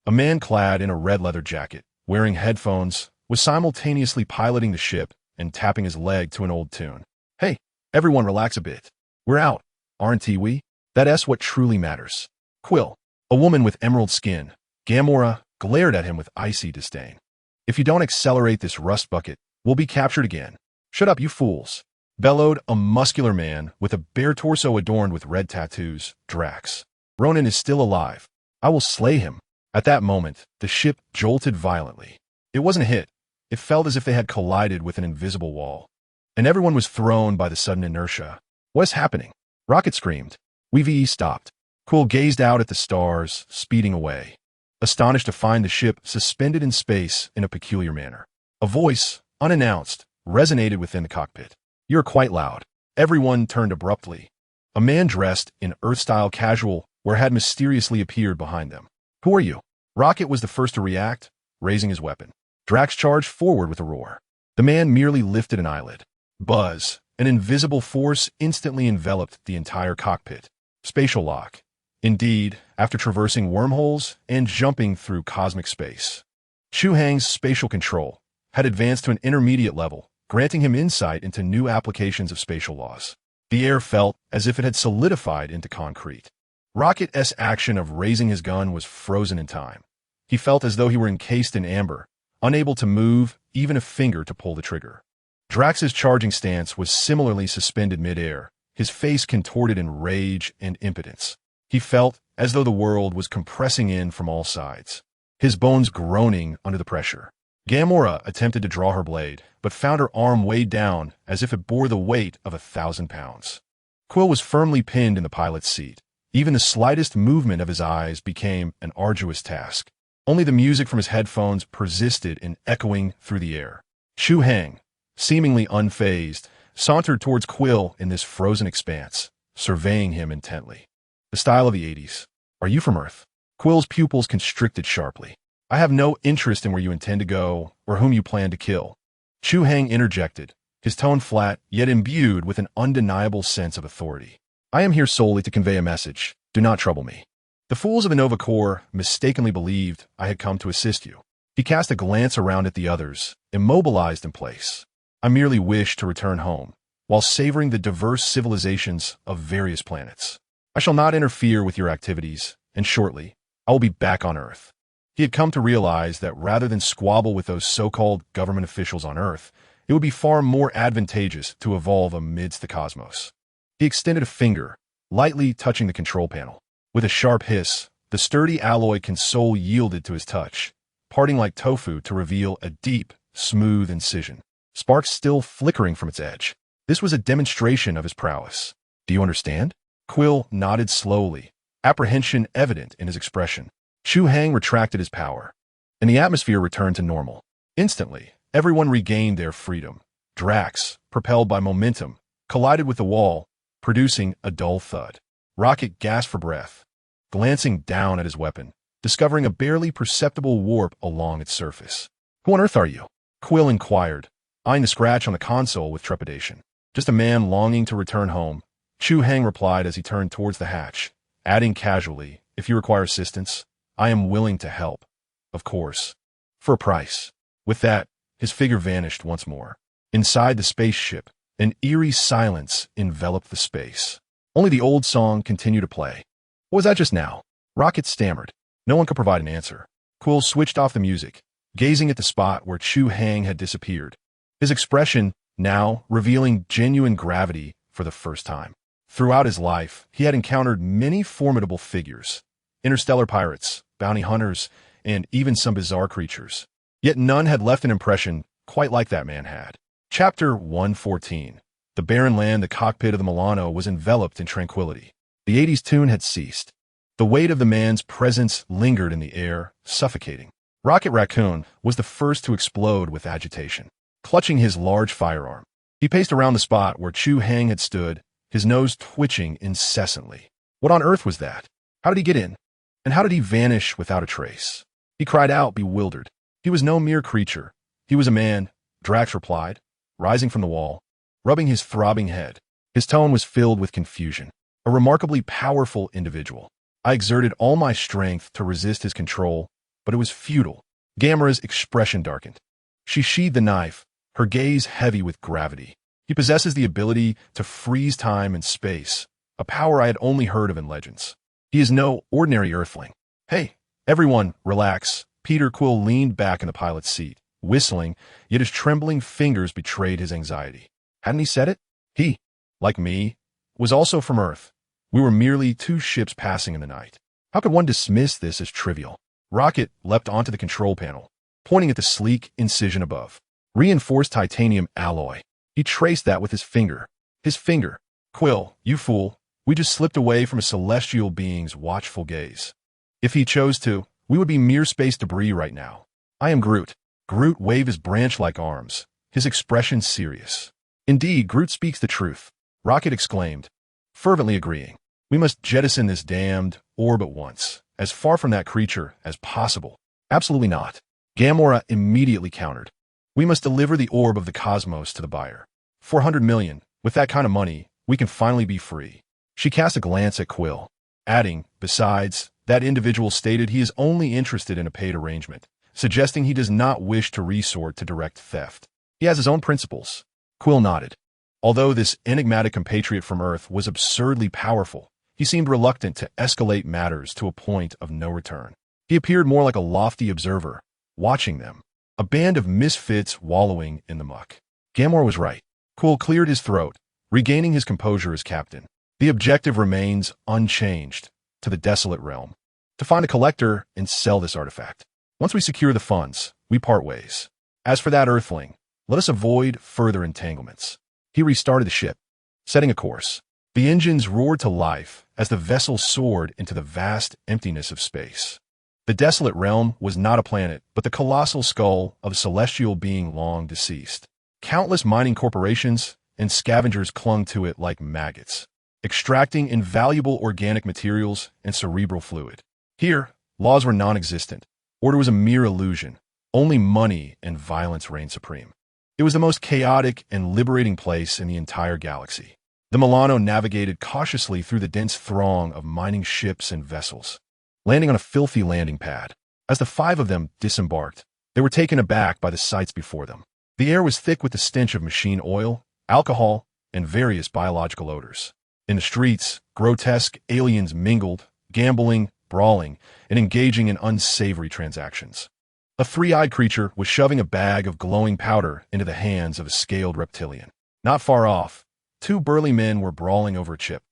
Speaker 1: a man clad in a red leather jacket, wearing headphones, was simultaneously piloting the ship and tapping his leg to an old tune. Hey, everyone relax a bit. We're out, aren't we? That's what truly matters. Quill, a woman with emerald skin, Gamora, glared at him with icy disdain. If you don't accelerate this rust bucket, we'll be captured again. Shut up, you fools, bellowed a muscular man with a bare torso adorned with red tattoos, Drax. Ronan is still alive. I will slay him. At that moment, the ship jolted violently. It wasn't a hit. It felt as if they had collided with an invisible wall. And everyone was thrown by the sudden inertia. What's happening? Rocket screamed. WWII stopped. Quill gazed out at the stars, speeding away, astonished to find the ship suspended in space in a peculiar manner. A voice, unannounced, resonated within the cockpit. You're quite loud. Everyone turned abruptly. A man dressed in Earth-style casual wear had mysteriously appeared behind them. Who are you? Rocket was the first to react, raising his weapon. Drax charged forward with a roar. The man merely lifted an eyelid. Buzz, an invisible force instantly enveloped the entire cockpit. Spatial lock. Indeed, after traversing wormholes and jumping through cosmic space, Chu Hai's spatial control had advanced to an intermediate level, granting him insight into new applications of spatial laws. The air felt as if it had solidified into concrete. Rocket's action of raising his gun was frozen in time. He felt as though he were encased in amber, unable to move even a finger to pull the trigger. Drax's charging stance was similarly suspended mid-air, his face contorted in rage and impotence. He felt as though the world was compressing in from all sides, his bones groaning under the pressure. Gamora attempted to draw her blade, but found her arm weighed down as if it bore the weight of 1,000 pounds. Quill was firmly pinned in the pilot's seat. Even the slightest movement of his eyes became an arduous task. Only the music from his headphones persisted in echoing through the air. Chu Hai, seemingly unfazed, sauntered towards Quill in this frozen expanse, surveying him intently. The style of the 80s. Are you from Earth? Quill's pupils constricted sharply. I have no interest in where you intend to go or whom you plan to kill. Chu Hai interjected, his tone flat yet imbued with an undeniable sense of authority. I am here solely to convey a message. Do not trouble me. The fools of the Nova Corps mistakenly believed I had come to assist you. He cast a glance around at the others, immobilized in place. I merely wish to return home, while savoring the diverse civilizations of various planets. I shall not interfere with your activities, and shortly, I will be back on Earth. He had come to realize that rather than squabble with those so-called government officials on Earth, it would be far more advantageous to evolve amidst the cosmos. He extended a finger, lightly touching the control panel. With a sharp hiss, the sturdy alloy console yielded to his touch, parting like tofu to reveal a deep, smooth incision, sparks still flickering from its edge. This was a demonstration of his prowess. Do you understand? Quill nodded slowly, apprehension evident in his expression. Chu Hai retracted his power, and the atmosphere returned to normal. Instantly, everyone regained their freedom. Drax, propelled by momentum, collided with the wall, producing a dull thud. Rocket gasped for breath, glancing down at his weapon, discovering a barely perceptible warp along its surface. "Who on earth are you?" Quill inquired, eyeing the scratch on the console with trepidation. "Just a man longing to return home," Chu Hai replied as he turned towards the hatch, adding casually, "If you require assistance, I am willing to help. Of course. For a price." With that, his figure vanished once more. Inside the spaceship, an eerie silence enveloped the space. Only the old song continued to play. "What was that just now?" Rocket stammered. No one could provide an answer. Quill switched off the music, gazing at the spot where Chu Hai had disappeared, his expression now revealing genuine gravity for the first time. Throughout his life, he had encountered many formidable figures, interstellar pirates, bounty hunters, and even some bizarre creatures. Yet none had left an impression quite like that man had. Chapter 114. The barren land, the cockpit of the Milano, was enveloped in tranquility. The 80s tune had ceased. The weight of the man's presence lingered in the air, suffocating. Rocket Raccoon was the first to explode with agitation. Clutching his large firearm, he paced around the spot where Chu Hai had stood, his nose twitching incessantly. What on earth was that? How did he get in? And how did he vanish without a trace? He cried out, bewildered. He was no mere creature. He was a man, Drax replied, rising from the wall, rubbing his throbbing head. His tone was filled with confusion. A remarkably powerful individual. I exerted all my strength to resist his control, but it was futile. Gamera's expression darkened. She sheathed the knife, her gaze heavy with gravity. He possesses the ability to freeze time and space, a power I had only heard of in legends. He is no ordinary earthling. "Hey, everyone, relax." Peter Quill leaned back in the pilot's seat, whistling, yet his trembling fingers betrayed his anxiety. Hadn't he said it? He, like me, was also from Earth. We were merely two ships passing in the night. How could one dismiss this as trivial? Rocket leapt onto the control panel, pointing at the sleek incision above. Reinforced titanium alloy. He traced that with his finger. His finger. "Quill, you fool. We just slipped away from a celestial being's watchful gaze. If he chose to, we would be mere space debris right now. I am Groot." Groot waved his branch-like arms, his expression serious. "Indeed, Groot speaks the truth," Rocket exclaimed, fervently agreeing. "We must jettison this damned orb at once, as far from that creature as possible." "Absolutely not," Gamora immediately countered. "We must deliver the orb of the cosmos to the buyer. 400 million. With that kind of money, we can finally be free." She cast a glance at Quill, adding, "Besides, that individual stated he is only interested in a paid arrangement, suggesting he does not wish to resort to direct theft. He has his own principles." Quill nodded. Although this enigmatic compatriot from Earth was absurdly powerful, he seemed reluctant to escalate matters to a point of no return. He appeared more like a lofty observer, watching them, a band of misfits wallowing in the muck. Gamora was right. Quill cleared his throat, regaining his composure as captain. The objective remains unchanged. To the desolate realm, to find a collector and sell this artifact. Once we secure the funds, we part ways. As for that earthling, let us avoid further entanglements. He restarted the ship, setting a course. The engines roared to life as the vessel soared into the vast emptiness of space. The desolate realm was not a planet, but the colossal skull of a celestial being long deceased. Countless mining corporations and scavengers clung to it like maggots, extracting invaluable organic materials and cerebral fluid. Here, laws were non-existent. Order was a mere illusion. Only money and violence reigned supreme. It was the most chaotic and liberating place in the entire galaxy. The Milano navigated cautiously through the dense throng of mining ships and vessels, landing on a filthy landing pad. As the 5 of them disembarked, they were taken aback by the sights before them. The air was thick with the stench of machine oil, alcohol, and various biological odors. In the streets, grotesque aliens mingled, gambling, brawling, and engaging in unsavory transactions. A 3-eyed creature was shoving a bag of glowing powder into the hands of a scaled reptilian. Not far off, 2 burly men were brawling over a chip,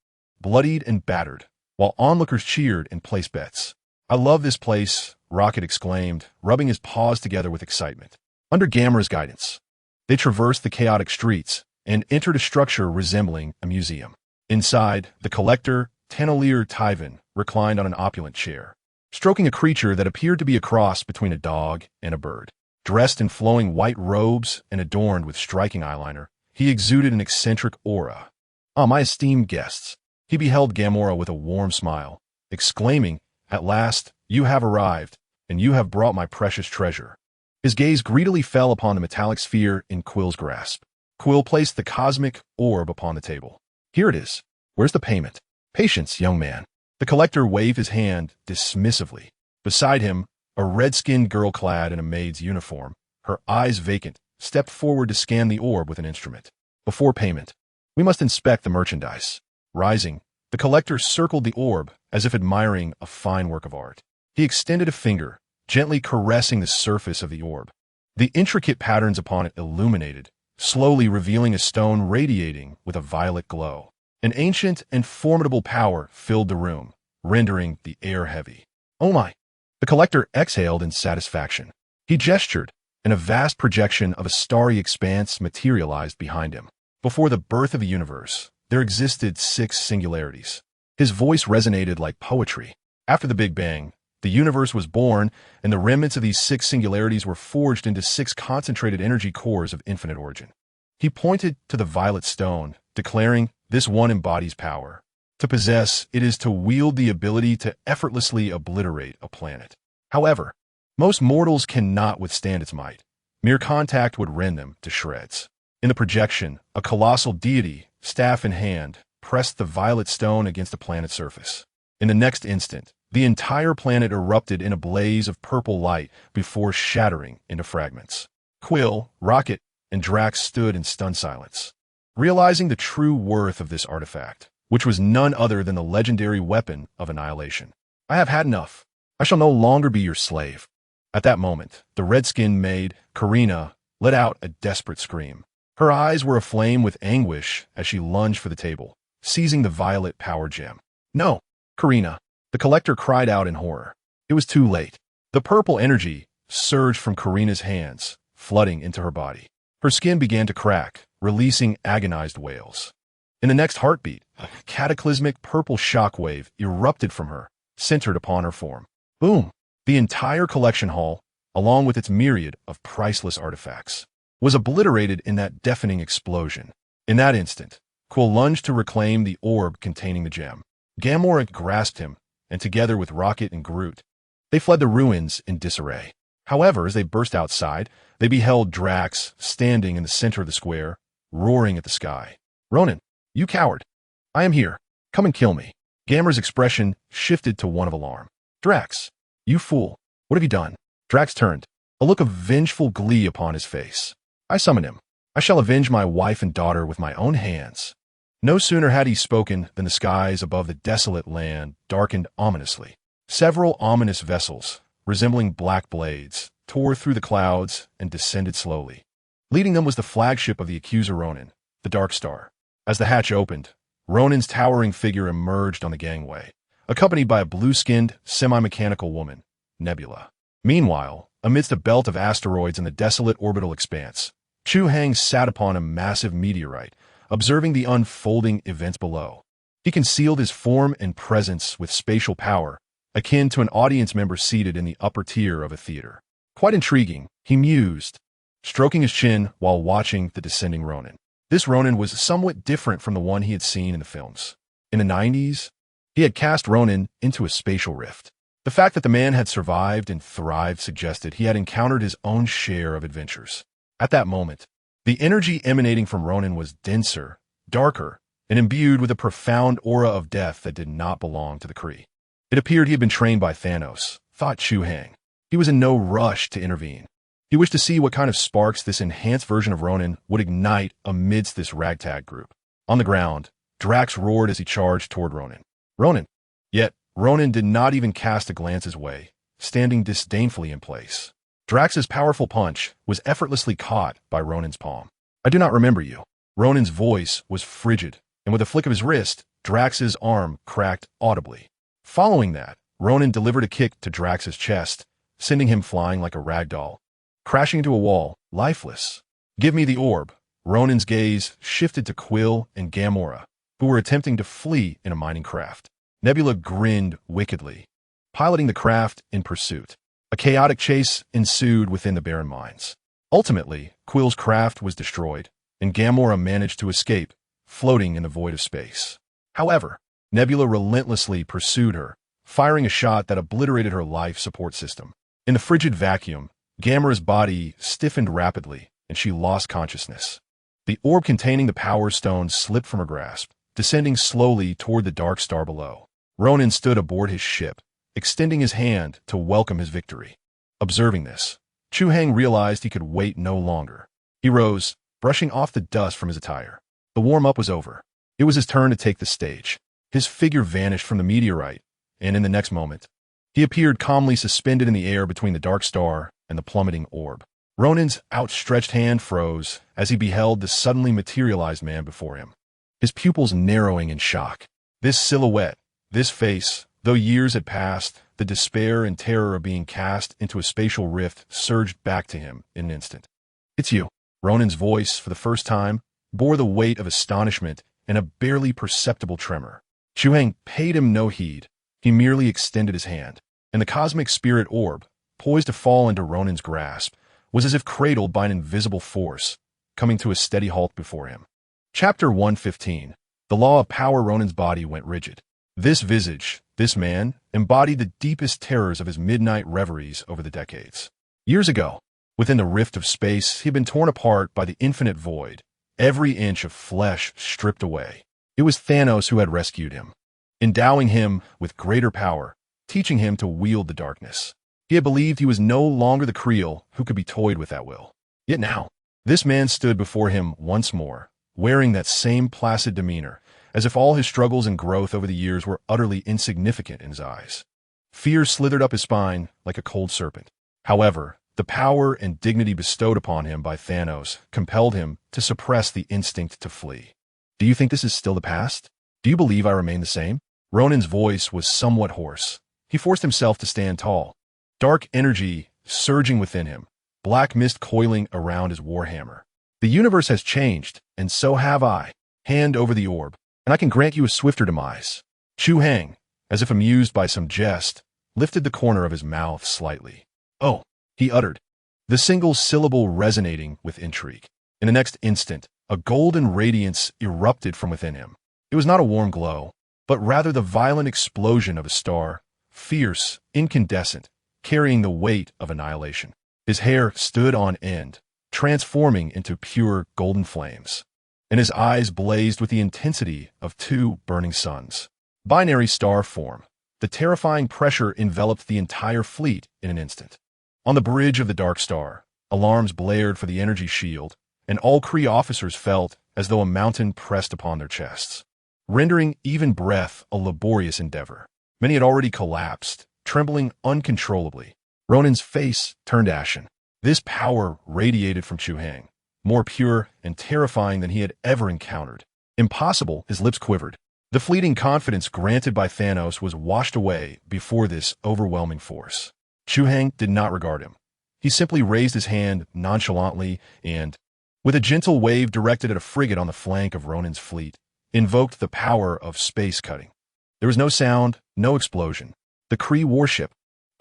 Speaker 1: bloodied and battered, while onlookers cheered and placed bets. "I love this place," Rocket exclaimed, rubbing his paws together with excitement. Under Gamora's guidance, they traversed the chaotic streets and entered a structure resembling a museum. Inside, the collector, Tannelier Tyven, reclined on an opulent chair, stroking a creature that appeared to be a cross between a dog and a bird. Dressed in flowing white robes and adorned with striking eyeliner, he exuded an eccentric aura. "Ah, my esteemed guests." He beheld Gamora with a warm smile, exclaiming, "At last, you have arrived, and you have brought my precious treasure." His gaze greedily fell upon the metallic sphere in Quill's grasp. Quill placed the cosmic orb upon the table. "Here it is. Where's the payment?" "Patience, young man." The collector waved his hand dismissively. Beside him, a red-skinned girl clad in a maid's uniform, her eyes vacant, stepped forward to scan the orb with an instrument. "Before payment, we must inspect the merchandise." Rising, the collector circled the orb as if admiring a fine work of art. He extended a finger, gently caressing the surface of the orb. The intricate patterns upon it illuminated, slowly revealing a stone radiating with a violet glow. An ancient and formidable power filled the room, rendering the air heavy. "Oh my!" The collector exhaled in satisfaction. He gestured, and a vast projection of a starry expanse materialized behind him. Before the birth of the universe, there existed 6 singularities. His voice resonated like poetry. After the Big Bang, the universe was born, and the remnants of these 6 singularities were forged into 6 concentrated energy cores of infinite origin. He pointed to the violet stone, declaring, "This one embodies power. To possess, it is to wield the ability to effortlessly obliterate a planet. However, most mortals cannot withstand its might. Mere contact would rend them to shreds." In the projection, a colossal deity, staff in hand, pressed the violet stone against the planet's surface. In the next instant, the entire planet erupted in a blaze of purple light before shattering into fragments. Quill, Rocket, and Drax stood in stunned silence, realizing the true worth of this artifact, which was none other than the legendary weapon of annihilation. "I have had enough. I shall no longer be your slave." At that moment, the red-skinned maid, Karina, let out a desperate scream. Her eyes were aflame with anguish as she lunged for the table, seizing the violet power gem. "No, Karina!" The collector cried out in horror. It was too late. The purple energy surged from Karina's hands, flooding into her body. Her skin began to crack, releasing agonized wails. In the next heartbeat, a cataclysmic purple shockwave erupted from her, centered upon her form. Boom! The entire collection hall, along with its myriad of priceless artifacts, was obliterated in that deafening explosion. In that instant, Quill lunged to reclaim the orb containing the gem. Gamora grasped him, and together with Rocket and Groot, they fled the ruins in disarray. However, as they burst outside, they beheld Drax standing in the center of the square, roaring at the sky. "Ronan, you coward! I am here. Come and kill me." Gamora's expression shifted to one of alarm. "Drax, you fool! What have you done?" Drax turned, a look of vengeful glee upon his face. "I summon him. I shall avenge my wife and daughter with my own hands." No sooner had he spoken than the skies above the desolate land darkened ominously. Several ominous vessels, resembling black blades, tore through the clouds and descended slowly. Leading them was the flagship of the accuser Ronan, the Dark Star. As the hatch opened, Ronan's towering figure emerged on the gangway, accompanied by a blue-skinned, semi-mechanical woman, Nebula. Meanwhile, amidst a belt of asteroids in the desolate orbital expanse, Chu Hai sat upon a massive meteorite, observing the unfolding events below. He concealed his form and presence with spatial power, akin to an audience member seated in the upper tier of a theater. Quite intriguing, he mused, stroking his chin while watching the descending Ronan. This Ronan was somewhat different from the one he had seen in the films. In the 90s, he had cast Ronan into a spatial rift. The fact that the man had survived and thrived suggested he had encountered his own share of adventures. At that moment, the energy emanating from Ronan was denser, darker, and imbued with a profound aura of death that did not belong to the Kree. It appeared he had been trained by Thanos, thought Chu Hai. He was in no rush to intervene. He wished to see what kind of sparks this enhanced version of Ronan would ignite amidst this ragtag group. On the ground, Drax roared as he charged toward Ronan. "Ronan!" Yet, Ronan did not even cast a glance his way, standing disdainfully in place. Drax's powerful punch was effortlessly caught by Ronan's palm. "I do not remember you." Ronan's voice was frigid, and with a flick of his wrist, Drax's arm cracked audibly. Following that, Ronan delivered a kick to Drax's chest, sending him flying like a rag doll, crashing into a wall, lifeless. "Give me the orb." Ronan's gaze shifted to Quill and Gamora, who were attempting to flee in a mining craft. Nebula grinned wickedly, piloting the craft in pursuit. A chaotic chase ensued within the barren mines. Ultimately, Quill's craft was destroyed, and Gamora managed to escape, floating in the void of space. However, Nebula relentlessly pursued her, firing a shot that obliterated her life support system. In the frigid vacuum, Gamora's body stiffened rapidly, and she lost consciousness. The orb containing the Power Stone slipped from her grasp, descending slowly toward the dark star below. Ronan stood aboard his ship, extending his hand to welcome his victory. Observing this, Chu Hai realized he could wait no longer. He rose, brushing off the dust from his attire. The warm-up was over. It was his turn to take the stage. His figure vanished from the meteorite, and in the next moment, he appeared calmly suspended in the air between the dark star and the plummeting orb. Ronan's outstretched hand froze as he beheld the suddenly materialized man before him, his pupils narrowing in shock. This silhouette, this face, though years had passed, the despair and terror of being cast into a spatial rift surged back to him in an instant. "It's you." Ronan's voice, for the first time, bore the weight of astonishment and a barely perceptible tremor. Chu Hai paid him no heed. He merely extended his hand, and the cosmic spirit orb, poised to fall into Ronan's grasp, was as if cradled by an invisible force, coming to a steady halt before him. Chapter 115. The law of power. Ronan's body went rigid. This visage, this man, embodied the deepest terrors of his midnight reveries over the decades. Years ago, within the rift of space, he had been torn apart by the infinite void, every inch of flesh stripped away. It was Thanos who had rescued him, endowing him with greater power, teaching him to wield the darkness. He had believed he was no longer the Creel who could be toyed with at will. Yet now, this man stood before him once more, wearing that same placid demeanor, as if all his struggles and growth over the years were utterly insignificant in his eyes. Fear slithered up his spine like a cold serpent. However, the power and dignity bestowed upon him by Thanos compelled him to suppress the instinct to flee. "Do you think this is still the past? Do you believe I remain the same?" Ronan's voice was somewhat hoarse. He forced himself to stand tall, dark energy surging within him, black mist coiling around his warhammer. "The universe has changed, and so have I. Hand over the orb, and I can grant you a swifter demise." Chu Hai, as if amused by some jest, lifted the corner of his mouth slightly. "Oh," he uttered, the single syllable resonating with intrigue. In the next instant, a golden radiance erupted from within him. It was not a warm glow, but rather the violent explosion of a star, fierce, incandescent, carrying the weight of annihilation. His hair stood on end, transforming into pure golden flames, and his eyes blazed with the intensity of two burning suns. Binary star form. The terrifying pressure enveloped the entire fleet in an instant. On the bridge of the Dark Star, alarms blared for the energy shield, and all Kree officers felt as though a mountain pressed upon their chests, rendering even breath a laborious endeavor. Many had already collapsed, trembling uncontrollably. Ronan's face turned ashen. This power radiated from Chu Hai, more pure and terrifying than he had ever encountered. Impossible, his lips quivered. The fleeting confidence granted by Thanos was washed away before this overwhelming force. Chu Hai did not regard him. He simply raised his hand nonchalantly and, with a gentle wave directed at a frigate on the flank of Ronan's fleet, invoked the power of space cutting. There was no sound, no explosion. The Kree warship,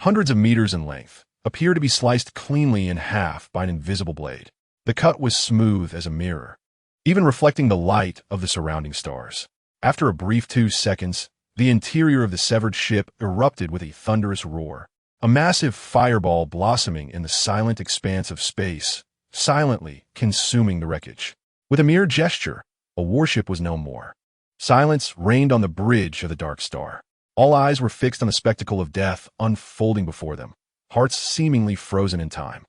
Speaker 1: hundreds of meters in length, appeared to be sliced cleanly in half by an invisible blade. The cut was smooth as a mirror, even reflecting the light of the surrounding stars. After a brief 2 seconds, the interior of the severed ship erupted with a thunderous roar, a massive fireball blossoming in the silent expanse of space, silently consuming the wreckage. With a mere gesture, a warship was no more. Silence reigned on the bridge of the Dark Star. All eyes were fixed on the spectacle of death unfolding before them, hearts seemingly frozen in time.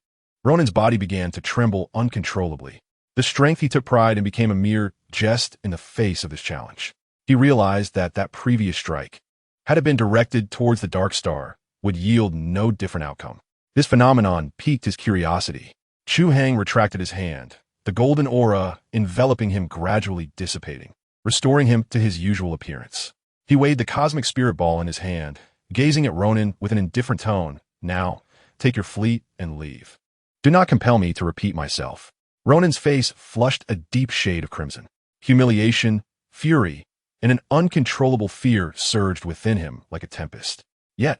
Speaker 1: Ronan's body began to tremble uncontrollably. The strength he took pride in became a mere jest in the face of this challenge. He realized that previous strike, had it been directed towards the Dark Star, would yield no different outcome. This phenomenon piqued his curiosity. Chu Hai retracted his hand, the golden aura enveloping him gradually dissipating, restoring him to his usual appearance. He weighed the cosmic spirit ball in his hand, gazing at Ronan with an indifferent tone. "Now, take your fleet and leave. Do not compel me to repeat myself." Ronan's face flushed a deep shade of crimson. Humiliation, fury, and an uncontrollable fear surged within him like a tempest. Yet,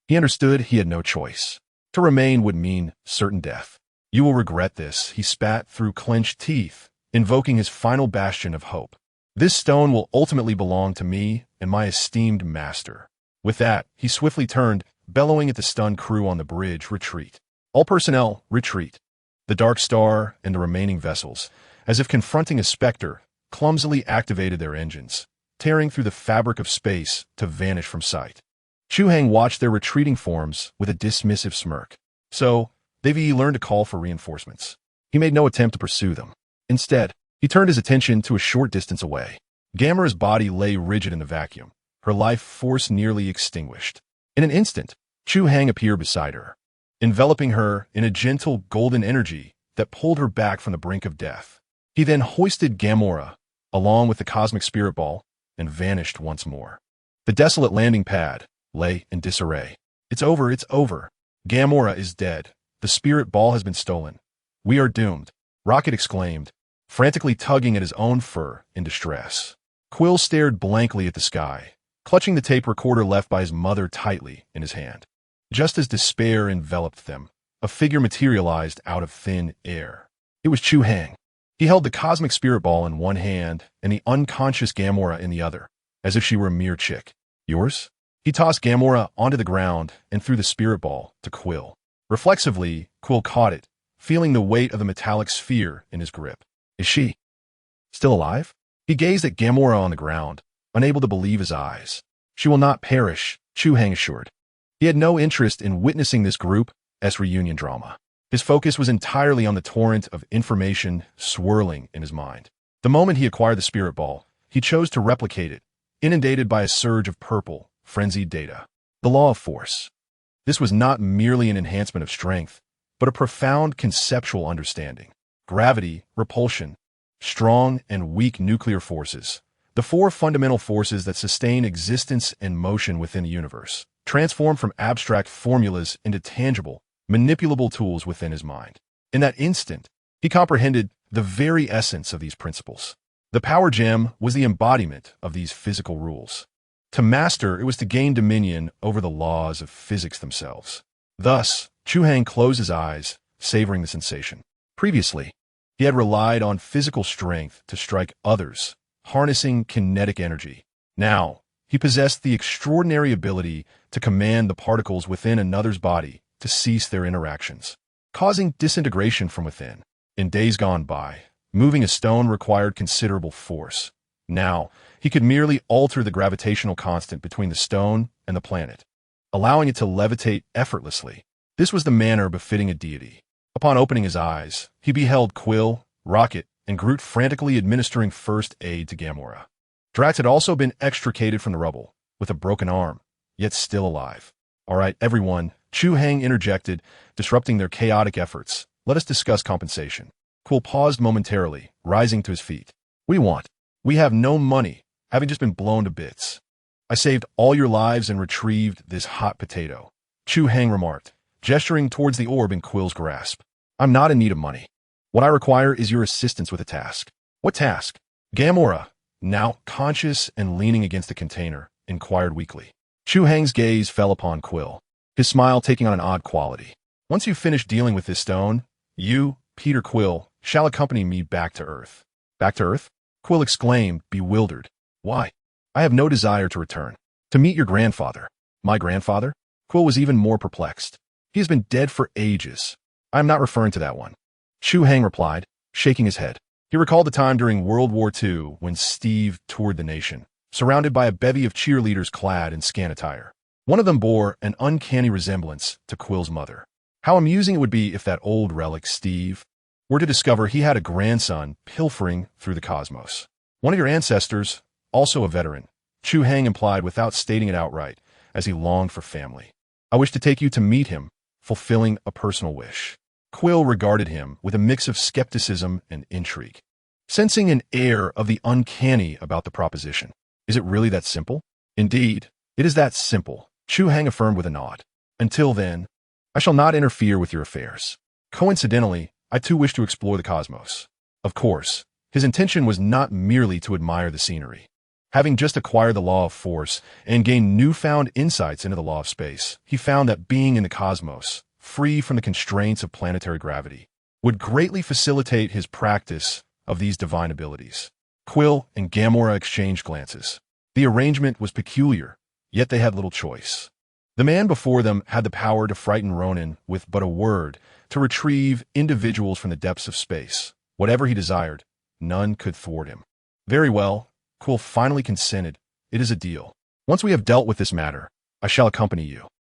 Speaker 1: he understood he had no choice. To remain would mean certain death. You will regret this, he spat through clenched teeth, invoking his final bastion of hope. This stone will ultimately belong to me and my esteemed master. With that, he swiftly turned, bellowing at the stunned crew on the bridge, retreat. All personnel, retreat. The Dark Star and the remaining vessels, as if confronting a specter, clumsily activated their engines, tearing through the fabric of space to vanish from sight. Chu Hai watched their retreating forms with a dismissive smirk. So, they've learned to call for reinforcements. He made no attempt to pursue them. Instead, he turned his attention to a short distance away. Gamera's body lay rigid in the vacuum, her life force nearly extinguished. In an instant, Chu Hai appeared beside her, enveloping her in a gentle golden energy that pulled her back from the brink of death. He then hoisted Gamera, along with the cosmic spirit ball, and vanished once more. The desolate landing pad lay in disarray. It's over, it's over. Gamera is dead. The spirit ball has been stolen. We are doomed, Rocket exclaimed, frantically tugging at his own fur in distress. Quill stared blankly at the sky, clutching the tape recorder left by his mother tightly in his hand. Just as despair enveloped them, a figure materialized out of thin air. It was Chu Hai. He held the cosmic spirit ball in one hand and the unconscious Gamera in the other, as if she were a mere chick. Yours? He tossed Gamera onto the ground and threw the spirit ball to Quill. Reflexively, Quill caught it, feeling the weight of the metallic sphere in his grip. Is she still alive? He gazed at Gamera on the ground, unable to believe his eyes. She will not perish, Chu Hai assured. He had no interest in witnessing this group's reunion drama. His focus was entirely on the torrent of information swirling in his mind. The moment he acquired the spirit ball, he chose to replicate it, inundated by a surge of purple, frenzied data. The law of force. This was not merely an enhancement of strength, but a profound conceptual understanding. Gravity, repulsion, strong and weak nuclear forces, the four fundamental forces that sustain existence and motion within the universe, transformed from abstract formulas into tangible, manipulable tools within his mind. In that instant, he comprehended the very essence of these principles. The power gem was the embodiment of these physical rules. To master, it was to gain dominion over the laws of physics themselves. Thus, Chu Hai closed his eyes, savoring the sensation. Previously, he had relied on physical strength to strike others, harnessing kinetic energy. Now, he possessed the extraordinary ability to command the particles within another's body to cease their interactions, causing disintegration from within. In days gone by, moving a stone required considerable force. Now, he could merely alter the gravitational constant between the stone and the planet, allowing it to levitate effortlessly. This was the manner befitting a deity. Upon opening his eyes, he beheld Quill, Rocket, and Groot frantically administering first aid to Gamera. Drax had also been extricated from the rubble, with a broken arm, yet still alive. All right, everyone, Chu Hai interjected, disrupting their chaotic efforts. Let us discuss compensation. Quill paused momentarily, rising to his feet. What do you want? We have no money, having just been blown to bits. I saved all your lives and retrieved this hot potato, Chu Hai remarked, gesturing towards the orb in Quill's grasp. I'm not in need of money. What I require is your assistance with a task. What task? Gamera, now conscious and leaning against the container, inquired weakly. Chu Hai's gaze fell upon Quill, his smile taking on an odd quality. Once you finish dealing with this stone, you, Peter Quill, shall accompany me back to Earth. Back to Earth? Quill exclaimed, bewildered. Why? I have no desire to return. To meet your grandfather. My grandfather? Quill was even more perplexed. He has been dead for ages. I am not referring to that one. Chu Hai replied, shaking his head. He recalled the time during World War II when Steve toured the nation, surrounded by a bevy of cheerleaders clad in scant attire. One of them bore an uncanny resemblance to Quill's mother. How amusing it would be if that old relic, Steve, were to discover he had a grandson pilfering through the cosmos. One of your ancestors, also a veteran, Chu Hai implied without stating it outright, as he longed for family. I wish to take you to meet him, fulfilling a personal wish. Quill regarded him with a mix of skepticism and intrigue, sensing an air of the uncanny about the proposition. Is it really that simple? Indeed, it is that simple, Chu Hai affirmed with a nod. Until then, I shall not interfere with your affairs. Coincidentally, I too wish to explore the cosmos. Of course, his intention was not merely to admire the scenery. Having just acquired the law of force and gained newfound insights into the law of space, he found that being in the cosmos, free from the constraints of planetary gravity, would greatly facilitate his practice of these divine abilities. Quill and Gamora exchanged glances. The arrangement was peculiar, yet they had little choice. The man before them had the power to frighten Ronan with but a word, to retrieve individuals from the depths of space. Whatever he desired, none could thwart him. Very well, Quill finally consented. It is a deal. Once we have dealt with this matter, I shall accompany you.